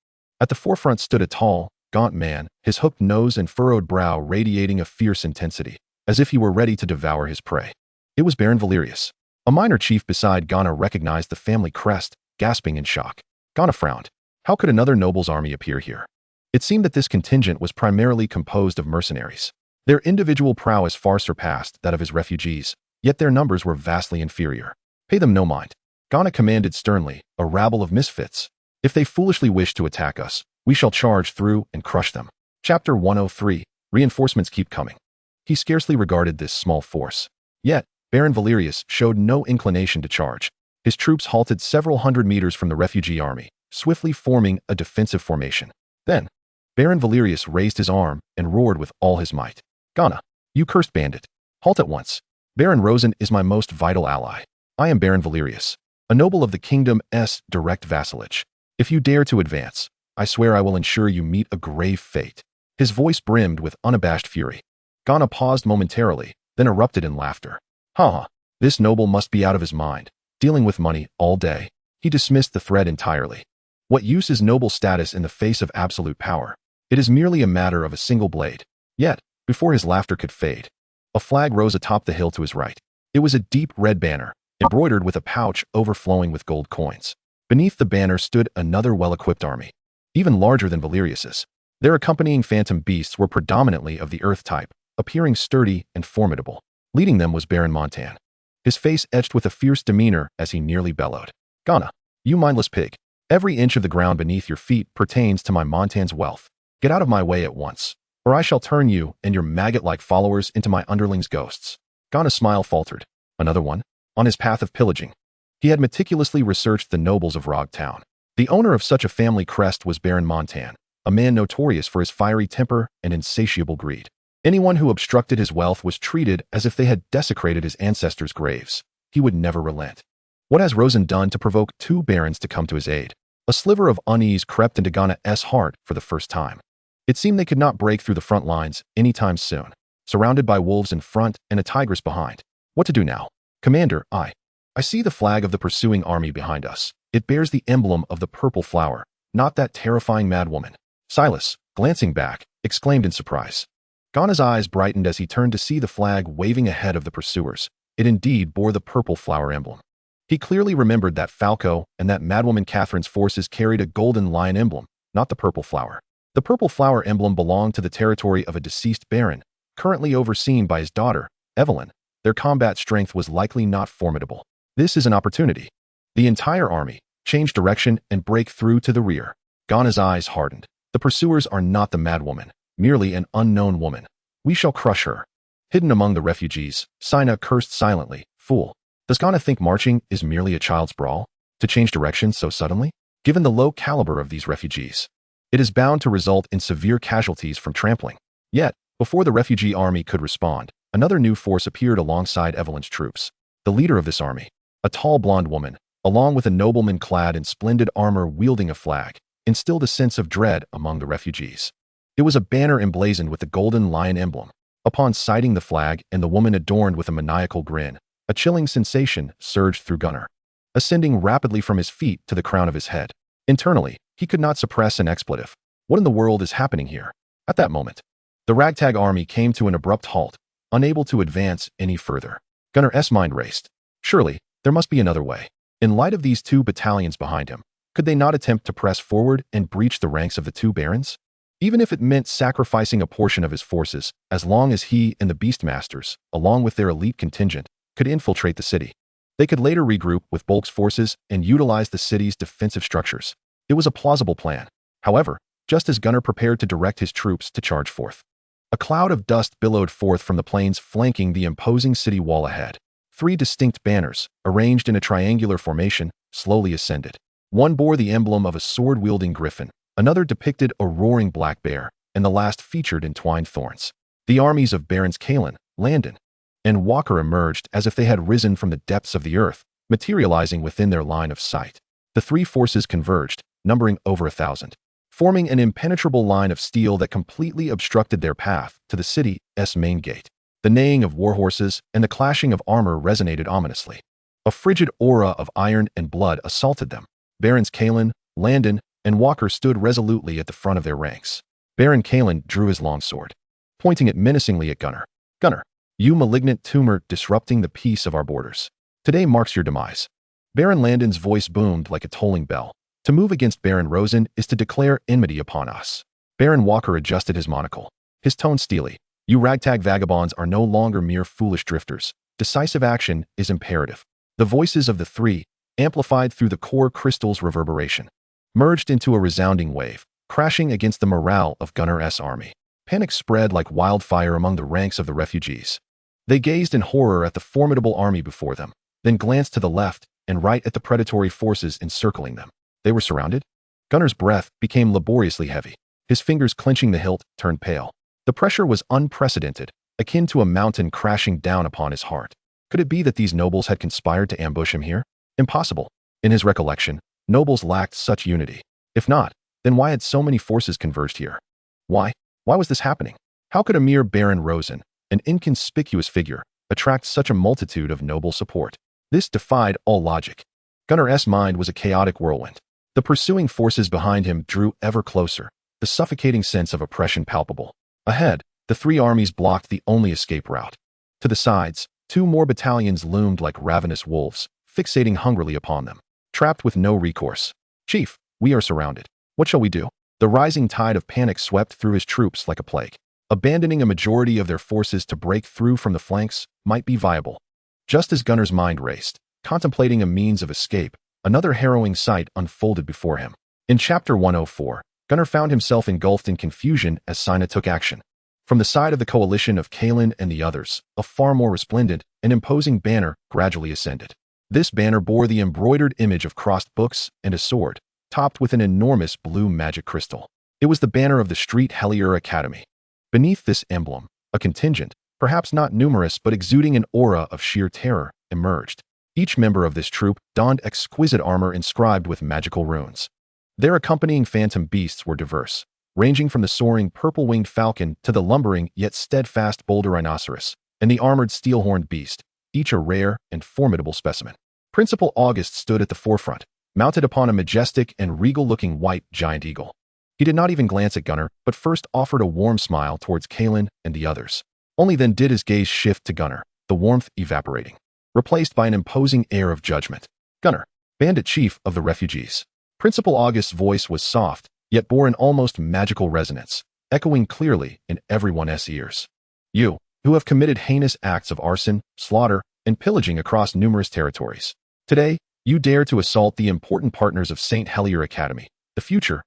At the forefront stood a tall, gaunt man, his hooked nose and furrowed brow radiating a fierce intensity, as if he were ready to devour his prey. It was Baron Valerius. A minor chief beside Gana recognized the family crest, gasping in shock. Gana frowned. How could another noble's army appear here? It seemed that this contingent was primarily composed of mercenaries. Their individual prowess far surpassed that of his refugees, yet their numbers were vastly inferior. Pay them no mind. Gana commanded sternly, a rabble of misfits. If they foolishly wish to attack us, we shall charge through and crush them. Chapter 103. Reinforcements keep coming. He scarcely regarded this small force. Yet, Baron Valerius showed no inclination to charge. His troops halted several hundred meters from the refugee army, swiftly forming a defensive formation. Then, Baron Valerius raised his arm and roared with all his might. Gana, you cursed bandit. Halt at once. Baron Rosen is my most vital ally. I am Baron Valerius, a noble of the kingdom's direct vassalage. If you dare to advance, I swear I will ensure you meet a grave fate. His voice brimmed with unabashed fury. Gana paused momentarily, then erupted in laughter. Ha! This noble must be out of his mind, dealing with money all day. He dismissed the threat entirely. What use is noble status in the face of absolute power? It is merely a matter of a single blade. Yet, before his laughter could fade, a flag rose atop the hill to his right. It was a deep red banner, embroidered with a pouch overflowing with gold coins. Beneath the banner stood another well-equipped army, even larger than Valerius's. Their accompanying phantom beasts were predominantly of the earth type, appearing sturdy and formidable. Leading them was Baron Montan, his face etched with a fierce demeanor as he nearly bellowed. Gana, you mindless pig. Every inch of the ground beneath your feet pertains to my Montan's wealth. Get out of my way at once, or I shall turn you and your maggot-like followers into my underlings' ghosts. Gana's smile faltered. Another one? On his path of pillaging. He had meticulously researched the nobles of Rog Town. The owner of such a family crest was Baron Montan, a man notorious for his fiery temper and insatiable greed. Anyone who obstructed his wealth was treated as if they had desecrated his ancestors' graves. He would never relent. What has Rosen done to provoke two barons to come to his aid? A sliver of unease crept into Gana's heart for the first time. It seemed they could not break through the front lines anytime soon, surrounded by wolves in front and a tigress behind. What to do now? Commander, I see the flag of the pursuing army behind us. It bears the emblem of the purple flower, not that terrifying madwoman. Silas, glancing back, exclaimed in surprise. Gana's eyes brightened as he turned to see the flag waving ahead of the pursuers. It indeed bore the purple flower emblem. He clearly remembered that Falco and that madwoman Catherine's forces carried a golden lion emblem, not the purple flower. The purple flower emblem belonged to the territory of a deceased baron, currently overseen by his daughter, Evelyn. Their combat strength was likely not formidable. This is an opportunity. The entire army change direction and break through to the rear. Gana's eyes hardened. The pursuers are not the madwoman, merely an unknown woman. We shall crush her. Hidden among the refugees, Sina cursed silently. Fool. Does Gana think marching is merely a child's brawl? To change direction so suddenly? Given the low caliber of these refugees, it is bound to result in severe casualties from trampling. Yet, before the refugee army could respond, another new force appeared alongside Evelyn's troops. The leader of this army, a tall blonde woman, along with a nobleman clad in splendid armor wielding a flag, instilled a sense of dread among the refugees. It was a banner emblazoned with the golden lion emblem. Upon sighting the flag and the woman adorned with a maniacal grin, a chilling sensation surged through Gunnar, ascending rapidly from his feet to the crown of his head. Internally, he could not suppress an expletive. What in the world is happening here? At that moment, the ragtag army came to an abrupt halt, unable to advance any further. Gunnar's mind raced. Surely, there must be another way. In light of these two battalions behind him, could they not attempt to press forward and breach the ranks of the two barons? Even if it meant sacrificing a portion of his forces, as long as he and the Beastmasters, along with their elite contingent, could infiltrate the city. They could later regroup with Bulk's forces and utilize the city's defensive structures. It was a plausible plan. However, just as Gunnar prepared to direct his troops to charge forth, a cloud of dust billowed forth from the plains flanking the imposing city wall ahead. 3 distinct banners, arranged in a triangular formation, slowly ascended. One bore the emblem of a sword-wielding griffin, another depicted a roaring black bear, and the last featured entwined thorns. The armies of Barons Kalen, Landon, and Walker emerged as if they had risen from the depths of the earth, materializing within their line of sight. The 3 forces converged, numbering over 1,000, forming an impenetrable line of steel that completely obstructed their path to the city's main gate. The neighing of warhorses and the clashing of armor resonated ominously. A frigid aura of iron and blood assaulted them. Barons Kalen, Landon, and Walker stood resolutely at the front of their ranks. Baron Kalen drew his longsword, pointing it menacingly at Gunnar. "Gunnar, you malignant tumor disrupting the peace of our borders. Today marks your demise." Baron Landon's voice boomed like a tolling bell. "To move against Baron Rosen is to declare enmity upon us." Baron Walker adjusted his monocle, his tone steely. "You ragtag vagabonds are no longer mere foolish drifters. Decisive action is imperative." The voices of the 3, amplified through the core crystal's reverberation, merged into a resounding wave, crashing against the morale of Gunnar's army. Panic spread like wildfire among the ranks of the refugees. They gazed in horror at the formidable army before them, then glanced to the left and right at the predatory forces encircling them. They were surrounded? Gunnar's breath became laboriously heavy. His fingers clenching the hilt turned pale. The pressure was unprecedented, akin to a mountain crashing down upon his heart. Could it be that these nobles had conspired to ambush him here? Impossible. In his recollection, nobles lacked such unity. If not, then why had so many forces converged here? Why? Why was this happening? How could a mere Baron Rosen, an inconspicuous figure, attract such a multitude of noble support? This defied all logic. Gunnar's mind was a chaotic whirlwind. The pursuing forces behind him drew ever closer, the suffocating sense of oppression palpable. Ahead, the 3 armies blocked the only escape route. To the sides, 2 more battalions loomed like ravenous wolves, fixating hungrily upon them. Trapped with no recourse. "Chief, we are surrounded. What shall we do?" The rising tide of panic swept through his troops like a plague. Abandoning a majority of their forces to break through from the flanks might be viable. Just as Gunnar's mind raced, contemplating a means of escape, another harrowing sight unfolded before him. In Chapter 104, Gunnar found himself engulfed in confusion as Sina took action. From the side of the coalition of Kalen and the others, a far more resplendent and imposing banner gradually ascended. This banner bore the embroidered image of crossed books and a sword, topped with an enormous blue magic crystal. It was the banner of the Street Hellier Academy. Beneath this emblem, a contingent, perhaps not numerous but exuding an aura of sheer terror, emerged. Each member of this troop donned exquisite armor inscribed with magical runes. Their accompanying phantom beasts were diverse, ranging from the soaring purple-winged falcon to the lumbering yet steadfast boulder rhinoceros, and the armored steel-horned beast, each a rare and formidable specimen. Principal August stood at the forefront, mounted upon a majestic and regal-looking white giant eagle. He did not even glance at Gunnar, but first offered a warm smile towards Kalen and the others. Only then did his gaze shift to Gunnar, the warmth evaporating, replaced by an imposing air of judgment. "Gunnar, bandit chief of the refugees." Principal August's voice was soft, yet bore an almost magical resonance, echoing clearly in everyone's ears. "You, who have committed heinous acts of arson, slaughter, and pillaging across numerous territories. Today, you dare to assault the important partners of St. Hellier Academy, the future,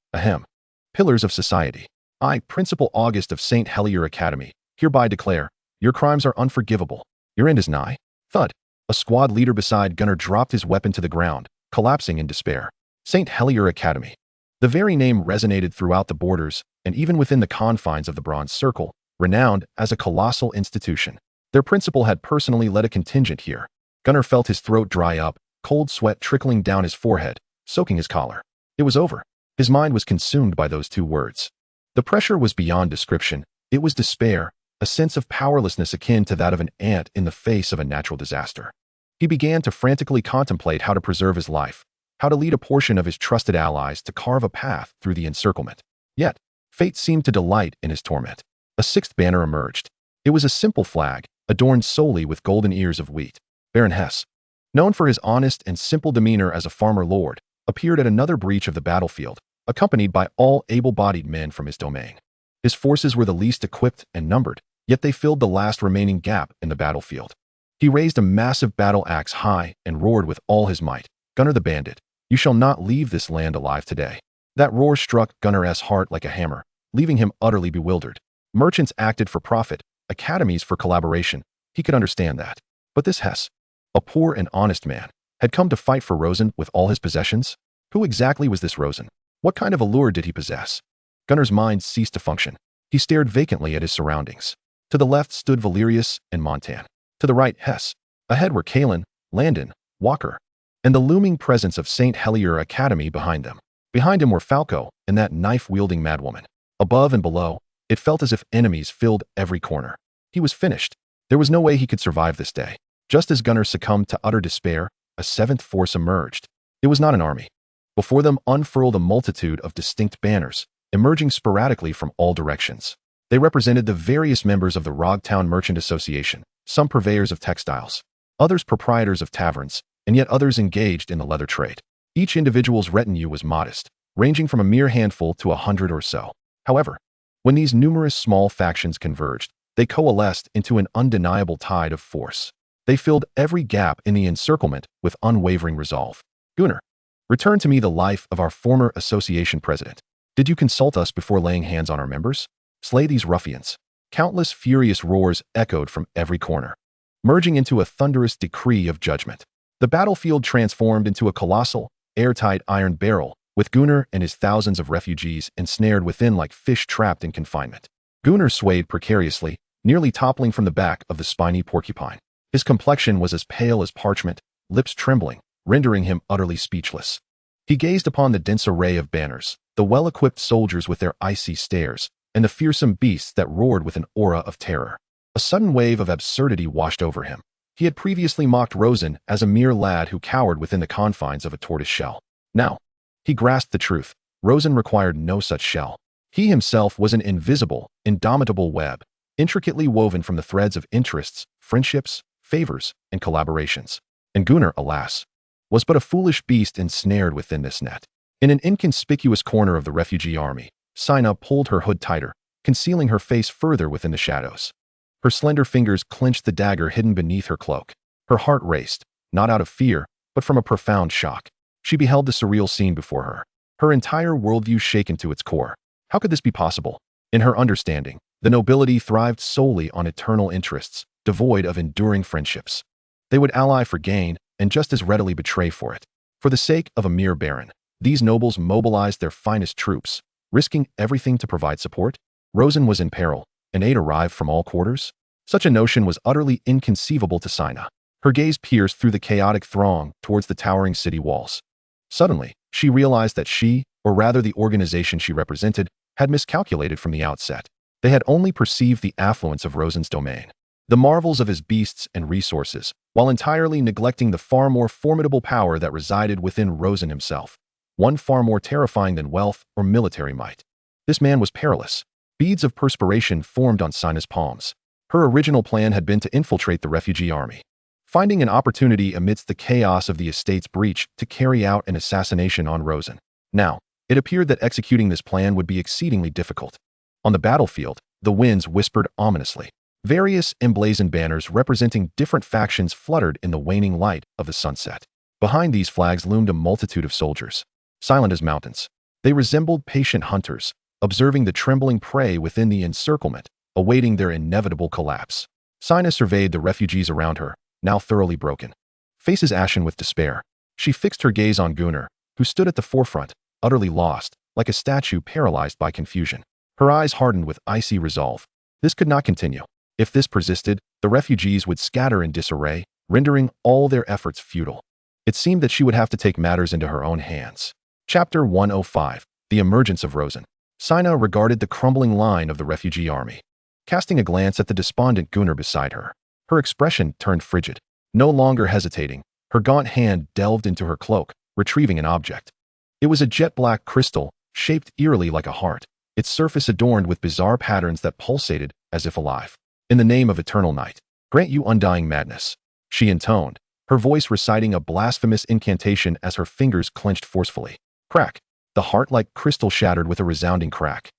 pillars of society. I, Principal August of St. Hellier Academy, hereby declare, your crimes are unforgivable. Your end is nigh." Thud. A squad leader beside Gunnar dropped his weapon to the ground, collapsing in despair. St. Hellier Academy. The very name resonated throughout the borders, and even within the confines of the Bronze Circle, renowned as a colossal institution. Their principal had personally led a contingent here. Gunnar felt his throat dry up, cold sweat trickling down his forehead, soaking his collar. It was over. His mind was consumed by those 2 words. The pressure was beyond description. It was despair, a sense of powerlessness akin to that of an ant in the face of a natural disaster. He began to frantically contemplate how to preserve his life, how to lead a portion of his trusted allies to carve a path through the encirclement. Yet, fate seemed to delight in his torment. A 6th banner emerged. It was a simple flag, adorned solely with golden ears of wheat. Baron Hess. known for his honest and simple demeanor as a farmer lord, appeared at another breach of the battlefield, accompanied by all able-bodied men from his domain. His forces were the least equipped and numbered, yet they filled the last remaining gap in the battlefield. He raised a massive battle axe high and roared with all his might, "Gunnar the Bandit, you shall not leave this land alive today." That roar struck Gunnar's heart like a hammer, leaving him utterly bewildered. Merchants acted for profit, academies for collaboration. He could understand that. But this Hess, a poor and honest man, had come to fight for Rosen with all his possessions? Who exactly was this Rosen? What kind of allure did he possess? Gunnar's mind ceased to function. He stared vacantly at his surroundings. To the left stood Valerius and Montan. To the right, Hess. Ahead were Kalen, Landon, Walker, and the looming presence of St. Helier Academy behind them. Behind him were Falco and that knife-wielding madwoman. Above and below, it felt as if enemies filled every corner. He was finished. There was no way he could survive this day. Just as Gunnar succumbed to utter despair, a seventh force emerged. It was not an army. Before them unfurled a multitude of distinct banners, emerging sporadically from all directions. They represented the various members of the Rogtown Merchant Association, some purveyors of textiles, others proprietors of taverns, and yet others engaged in the leather trade. Each individual's retinue was modest, ranging from a mere handful to 100 or so. However, when these numerous small factions converged, they coalesced into an undeniable tide of force. They filled every gap in the encirclement with unwavering resolve. "Gunnar, return to me the life of our former association president. Did you consult us before laying hands on our members? Slay these ruffians." Countless furious roars echoed from every corner, merging into a thunderous decree of judgment. The battlefield transformed into a colossal, airtight iron barrel, with Gunnar and his thousands of refugees ensnared within like fish trapped in confinement. Gunnar swayed precariously, nearly toppling from the back of the spiny porcupine. His complexion was as pale as parchment, lips trembling, rendering him utterly speechless. He gazed upon the dense array of banners, the well-equipped soldiers with their icy stares, and the fearsome beasts that roared with an aura of terror. A sudden wave of absurdity washed over him. He had previously mocked Rosen as a mere lad who cowered within the confines of a tortoise shell. Now, he grasped the truth. Rosen required no such shell. He himself was an invisible, indomitable web, intricately woven from the threads of interests, friendships, favors, and collaborations. And Gunnar, alas, was but a foolish beast ensnared within this net. In an inconspicuous corner of the refugee army, Sina pulled her hood tighter, concealing her face further within the shadows. Her slender fingers clenched the dagger hidden beneath her cloak. Her heart raced, not out of fear, but from a profound shock. She beheld the surreal scene before her, her entire worldview shaken to its core. How could this be possible? In her understanding, the nobility thrived solely on eternal interests, devoid of enduring friendships. They would ally for gain and just as readily betray for it. For the sake of a mere baron, these nobles mobilized their finest troops, risking everything to provide support. Rosen was in peril, and aid arrived from all quarters. Such a notion was utterly inconceivable to Sina. Her gaze pierced through the chaotic throng towards the towering city walls. Suddenly, she realized that she, or rather the organization she represented, had miscalculated from the outset. They had only perceived the affluence of Rosen's domain, the marvels of his beasts and resources, while entirely neglecting the far more formidable power that resided within Rosen himself, one far more terrifying than wealth or military might. This man was perilous. Beads of perspiration formed on Sina's palms. Her original plan had been to infiltrate the refugee army, finding an opportunity amidst the chaos of the estate's breach to carry out an assassination on Rosen. Now, it appeared that executing this plan would be exceedingly difficult. On the battlefield, the winds whispered ominously. Various emblazoned banners representing different factions fluttered in the waning light of the sunset. Behind these flags loomed a multitude of soldiers, silent as mountains. They resembled patient hunters, observing the trembling prey within the encirclement, awaiting their inevitable collapse. Sina surveyed the refugees around her, now thoroughly broken. Faces ashen with despair, she fixed her gaze on Gunnar, who stood at the forefront, utterly lost, like a statue paralyzed by confusion. Her eyes hardened with icy resolve. This could not continue. If this persisted, the refugees would scatter in disarray, rendering all their efforts futile. It seemed that she would have to take matters into her own hands. Chapter 105. The Emergence of Rosen. Sina regarded the crumbling line of the refugee army, casting a glance at the despondent Gunnar beside her. Her expression turned frigid. No longer hesitating, her gaunt hand delved into her cloak, retrieving an object. It was a jet-black crystal, shaped eerily like a heart, its surface adorned with bizarre patterns that pulsated as if alive. "In the name of eternal night, grant you undying madness," she intoned, her voice reciting a blasphemous incantation as her fingers clenched forcefully. Crack! The heart-like crystal shattered with a resounding crack.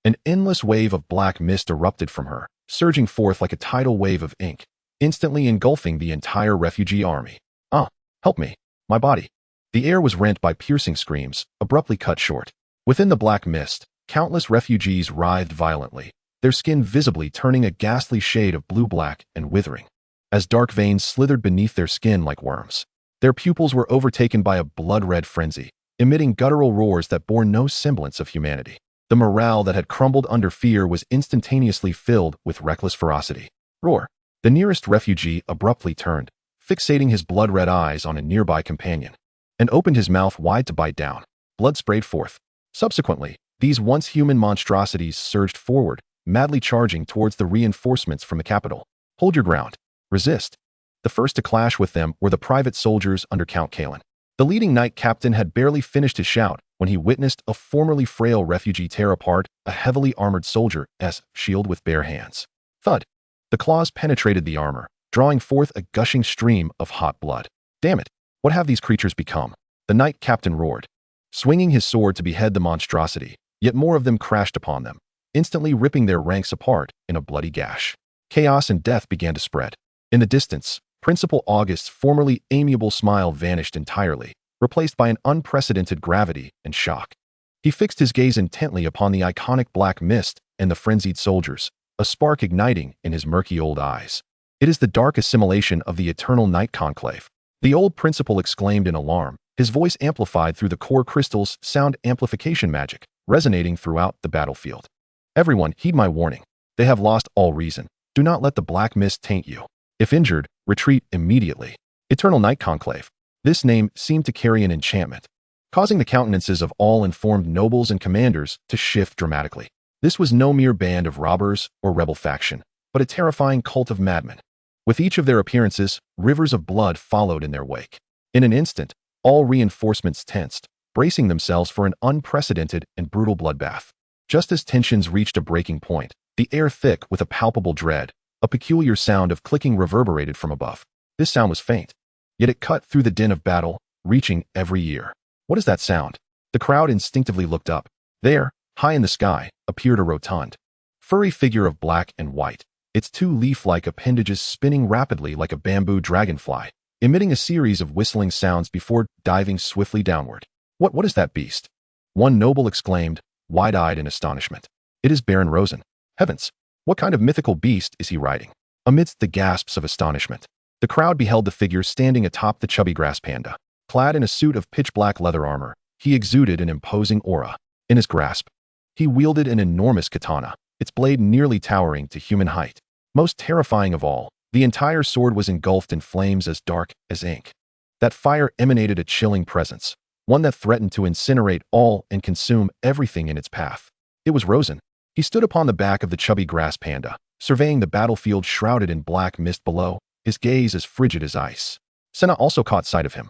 An endless wave of black mist erupted from her, surging forth like a tidal wave of ink, instantly engulfing the entire refugee army. Ah! Help me! My body! The air was rent by piercing screams, abruptly cut short. Within the black mist, countless refugees writhed violently, their skin visibly turning a ghastly shade of blue-black and withering, as dark veins slithered beneath their skin like worms. Their pupils were overtaken by a blood-red frenzy, emitting guttural roars that bore no semblance of humanity. The morale that had crumbled under fear was instantaneously filled with reckless ferocity. Roar! The nearest refugee abruptly turned, fixating his blood-red eyes on a nearby companion, and opened his mouth wide to bite down. Blood sprayed forth. Subsequently, these once human monstrosities surged forward, madly charging towards the reinforcements from the capital. Hold your ground. Resist. The first to clash with them were the private soldiers under Count Kalen. The leading knight captain had barely finished his shout when he witnessed a formerly frail refugee tear apart a heavily armored soldier's shield with bare hands. Thud! The claws penetrated the armor, drawing forth a gushing stream of hot blood. Damn it! What have these creatures become? The knight captain roared, swinging his sword to behead the monstrosity, yet more of them crashed upon them, instantly ripping their ranks apart in a bloody gash. Chaos and death began to spread. In the distance, Principal August's formerly amiable smile vanished entirely, replaced by an unprecedented gravity and shock. He fixed his gaze intently upon the iconic black mist and the frenzied soldiers, a spark igniting in his murky old eyes. It is the dark assimilation of the eternal night conclave. The old principal exclaimed in alarm, his voice amplified through the core crystal's sound amplification magic, resonating throughout the battlefield. Everyone, heed my warning. They have lost all reason. Do not let the black mist taint you. If injured, retreat immediately. Eternal Night Conclave. This name seemed to carry an enchantment, causing the countenances of all informed nobles and commanders to shift dramatically. This was no mere band of robbers or rebel faction, but a terrifying cult of madmen. With each of their appearances, rivers of blood followed in their wake. In an instant, all reinforcements tensed, bracing themselves for an unprecedented and brutal bloodbath. Just as tensions reached a breaking point, the air thick with a palpable dread, a peculiar sound of clicking reverberated from above. This sound was faint, yet it cut through the din of battle, reaching every ear. What is that sound? The crowd instinctively looked up. There, high in the sky, appeared a rotund, furry figure of black and white, its two leaf-like appendages spinning rapidly like a bamboo dragonfly, emitting a series of whistling sounds before diving swiftly downward. What is that beast? One noble exclaimed, wide-eyed in astonishment. It is Baron Rosen. Heavens! What kind of mythical beast is he riding? Amidst the gasps of astonishment, the crowd beheld the figure standing atop the chubby grass panda. Clad in a suit of pitch-black leather armor, he exuded an imposing aura. In his grasp, he wielded an enormous katana, its blade nearly towering to human height. Most terrifying of all, the entire sword was engulfed in flames as dark as ink. That fire emanated a chilling presence, one that threatened to incinerate all and consume everything in its path. It was Rosen. He stood upon the back of the chubby grass panda, surveying the battlefield shrouded in black mist below, his gaze as frigid as ice. Senna also caught sight of him,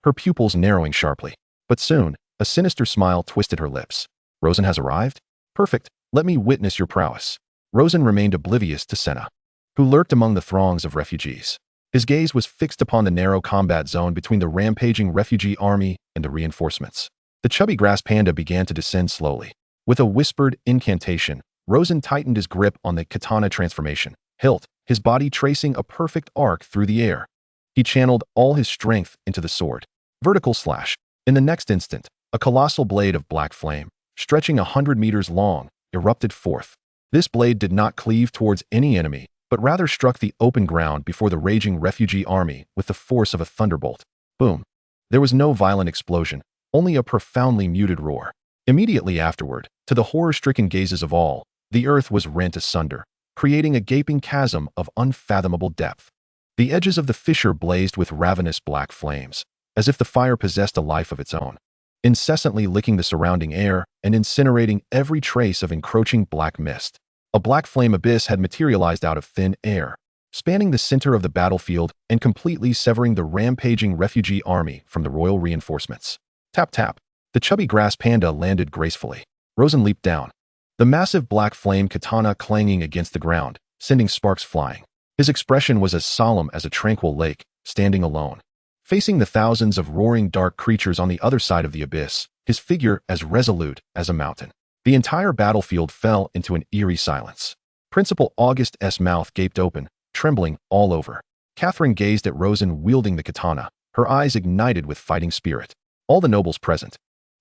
her pupils narrowing sharply. But soon, a sinister smile twisted her lips. Rosen has arrived? Perfect. Let me witness your prowess. Rosen remained oblivious to Senna, who lurked among the throngs of refugees. His gaze was fixed upon the narrow combat zone between the rampaging refugee army and the reinforcements. The chubby grass panda began to descend slowly. With a whispered incantation, Rosen tightened his grip on the katana transformation hilt, his body tracing a perfect arc through the air. He channeled all his strength into the sword. Vertical slash. In the next instant, a colossal blade of black flame, stretching 100 meters long, erupted forth. This blade did not cleave towards any enemy, but rather struck the open ground before the raging refugee army with the force of a thunderbolt. Boom. There was no violent explosion, only a profoundly muted roar. Immediately afterward, to the horror-stricken gazes of all, the earth was rent asunder, creating a gaping chasm of unfathomable depth. The edges of the fissure blazed with ravenous black flames, as if the fire possessed a life of its own, incessantly licking the surrounding air and incinerating every trace of encroaching black mist. A black flame abyss had materialized out of thin air, spanning the center of the battlefield and completely severing the rampaging refugee army from the royal reinforcements. Tap tap. The chubby grass panda landed gracefully. Rosen leaped down, the massive black flame katana clanging against the ground, sending sparks flying. His expression was as solemn as a tranquil lake, standing alone, Facing the thousands of roaring dark creatures on the other side of the abyss, his figure as resolute as a mountain. The entire battlefield fell into an eerie silence. Principal August's mouth gaped open, trembling all over. Catherine gazed at Rosen wielding the katana, her eyes ignited with fighting spirit. All the nobles present,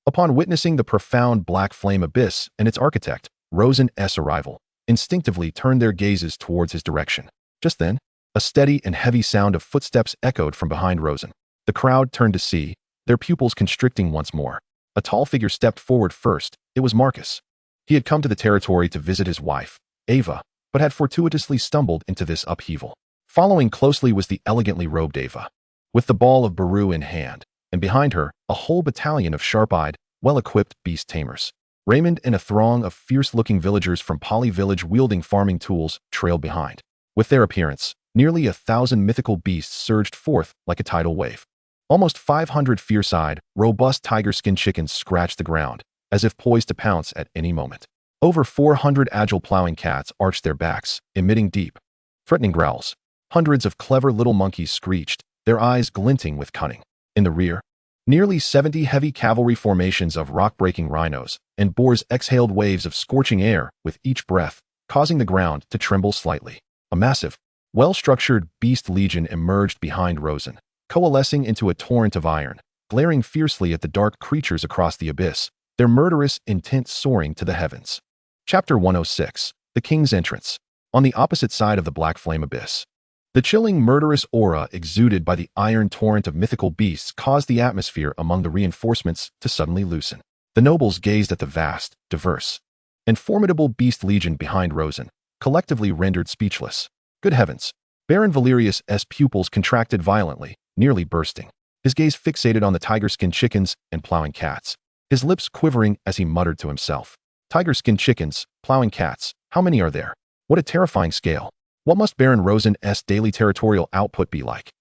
upon witnessing the profound black flame abyss and its architect, Rosen's arrival, instinctively turned their gazes towards his direction. Just then, a steady and heavy sound of footsteps echoed from behind Rosen. The crowd turned to see, their pupils constricting once more. A tall figure stepped forward first. It was Marcus. He had come to the territory to visit his wife, Ava, but had fortuitously stumbled into this upheaval. Following closely was the elegantly robed Ava, with the ball of Baru in hand, and behind her, a whole battalion of sharp-eyed, well-equipped beast tamers. Raymond and a throng of fierce-looking villagers from Poly Village wielding farming tools trailed behind. With their appearance, nearly 1,000 mythical beasts surged forth like a tidal wave. Almost 500 fierce-eyed, robust tiger-skin chickens scratched the ground, as if poised to pounce at any moment. Over 400 agile plowing cats arched their backs, emitting deep, threatening growls. Hundreds of clever little monkeys screeched, their eyes glinting with cunning. In the rear, nearly 70 heavy cavalry formations of rock-breaking rhinos and boars exhaled waves of scorching air with each breath, causing the ground to tremble slightly. A massive, well-structured beast legion emerged behind Rosen, coalescing into a torrent of iron, glaring fiercely at the dark creatures across the abyss, their murderous intent soaring to the heavens. Chapter 106. The King's Entrance. On the opposite side of the Black Flame Abyss, the chilling, murderous aura exuded by the iron torrent of mythical beasts caused the atmosphere among the reinforcements to suddenly loosen. The nobles gazed at the vast, diverse, and formidable beast legion behind Rosen, collectively rendered speechless. Good heavens! Baron Valerius's pupils contracted violently, nearly bursting. His gaze fixated on the tiger-skin chickens and plowing cats, his lips quivering as he muttered to himself. Tiger-skin chickens, plowing cats, how many are there? What a terrifying scale! What must Baron Rosen's daily territorial output be like?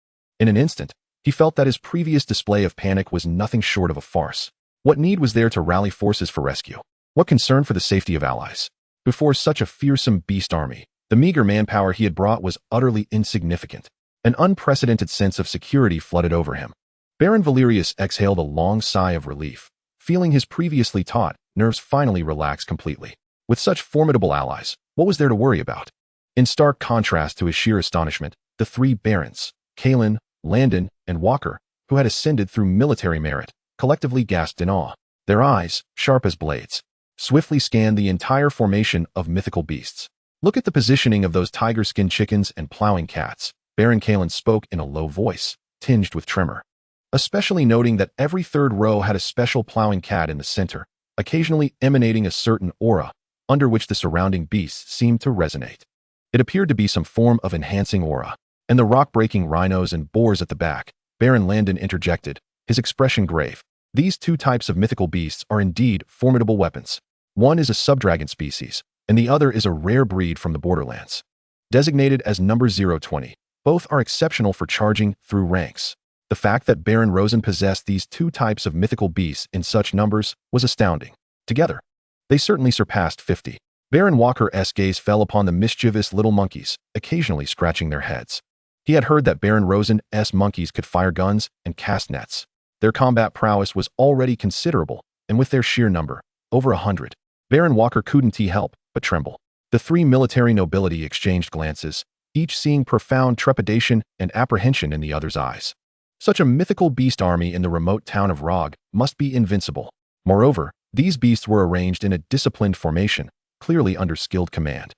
In an instant, he felt that his previous display of panic was nothing short of a farce. What need was there to rally forces for rescue? What concern for the safety of allies? Before such a fearsome beast army, the meager manpower he had brought was utterly insignificant. An unprecedented sense of security flooded over him. Baron Valerius exhaled a long sigh of relief, feeling his previously taut nerves finally relax completely. With such formidable allies, what was there to worry about? In stark contrast to his sheer astonishment, the three barons, Kalen, Landon, and Walker, who had ascended through military merit, collectively gasped in awe. Their eyes, sharp as blades, swiftly scanned the entire formation of mythical beasts. Look at the positioning of those tiger-skin chickens and plowing cats, Baron Kalen spoke in a low voice, tinged with tremor. Especially noting that every third row had a special plowing cat in the center, occasionally emanating a certain aura, under which the surrounding beasts seemed to resonate. It appeared to be some form of enhancing aura. And the rock-breaking rhinos and boars at the back, Baron Landon interjected, his expression grave. These two types of mythical beasts are indeed formidable weapons. One is a subdragon species, and the other is a rare breed from the borderlands. Designated as number 020, both are exceptional for charging through ranks. The fact that Baron Rosen possessed these two types of mythical beasts in such numbers was astounding. Together, they certainly surpassed 50. Baron Walker's gaze fell upon the mischievous little monkeys, occasionally scratching their heads. He had heard that Baron Rosen's monkeys could fire guns and cast nets. Their combat prowess was already considerable, and with their sheer number, over 100, Baron Walker couldn't help but tremble. The three military nobility exchanged glances, each seeing profound trepidation and apprehension in the other's eyes. Such a mythical beast army in the remote town of Rog must be invincible. Moreover, these beasts were arranged in a disciplined formation, clearly under skilled command.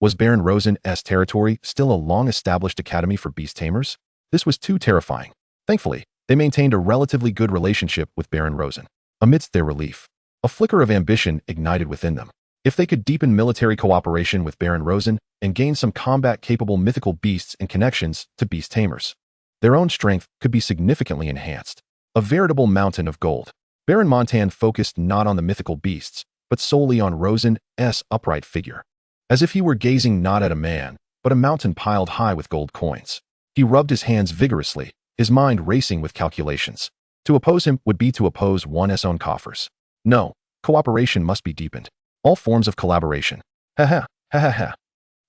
Was Baron Rosen's territory still a long-established academy for beast tamers? This was too terrifying. Thankfully, they maintained a relatively good relationship with Baron Rosen. Amidst their relief, a flicker of ambition ignited within them. If they could deepen military cooperation with Baron Rosen and gain some combat-capable mythical beasts and connections to beast tamers, their own strength could be significantly enhanced. A veritable mountain of gold. Baron Montan focused not on the mythical beasts, but solely on Rosen's upright figure. As if he were gazing not at a man, but a mountain piled high with gold coins. He rubbed his hands vigorously, his mind racing with calculations. To oppose him would be to oppose one's own coffers. No, cooperation must be deepened. All forms of collaboration. Ha ha, ha ha ha.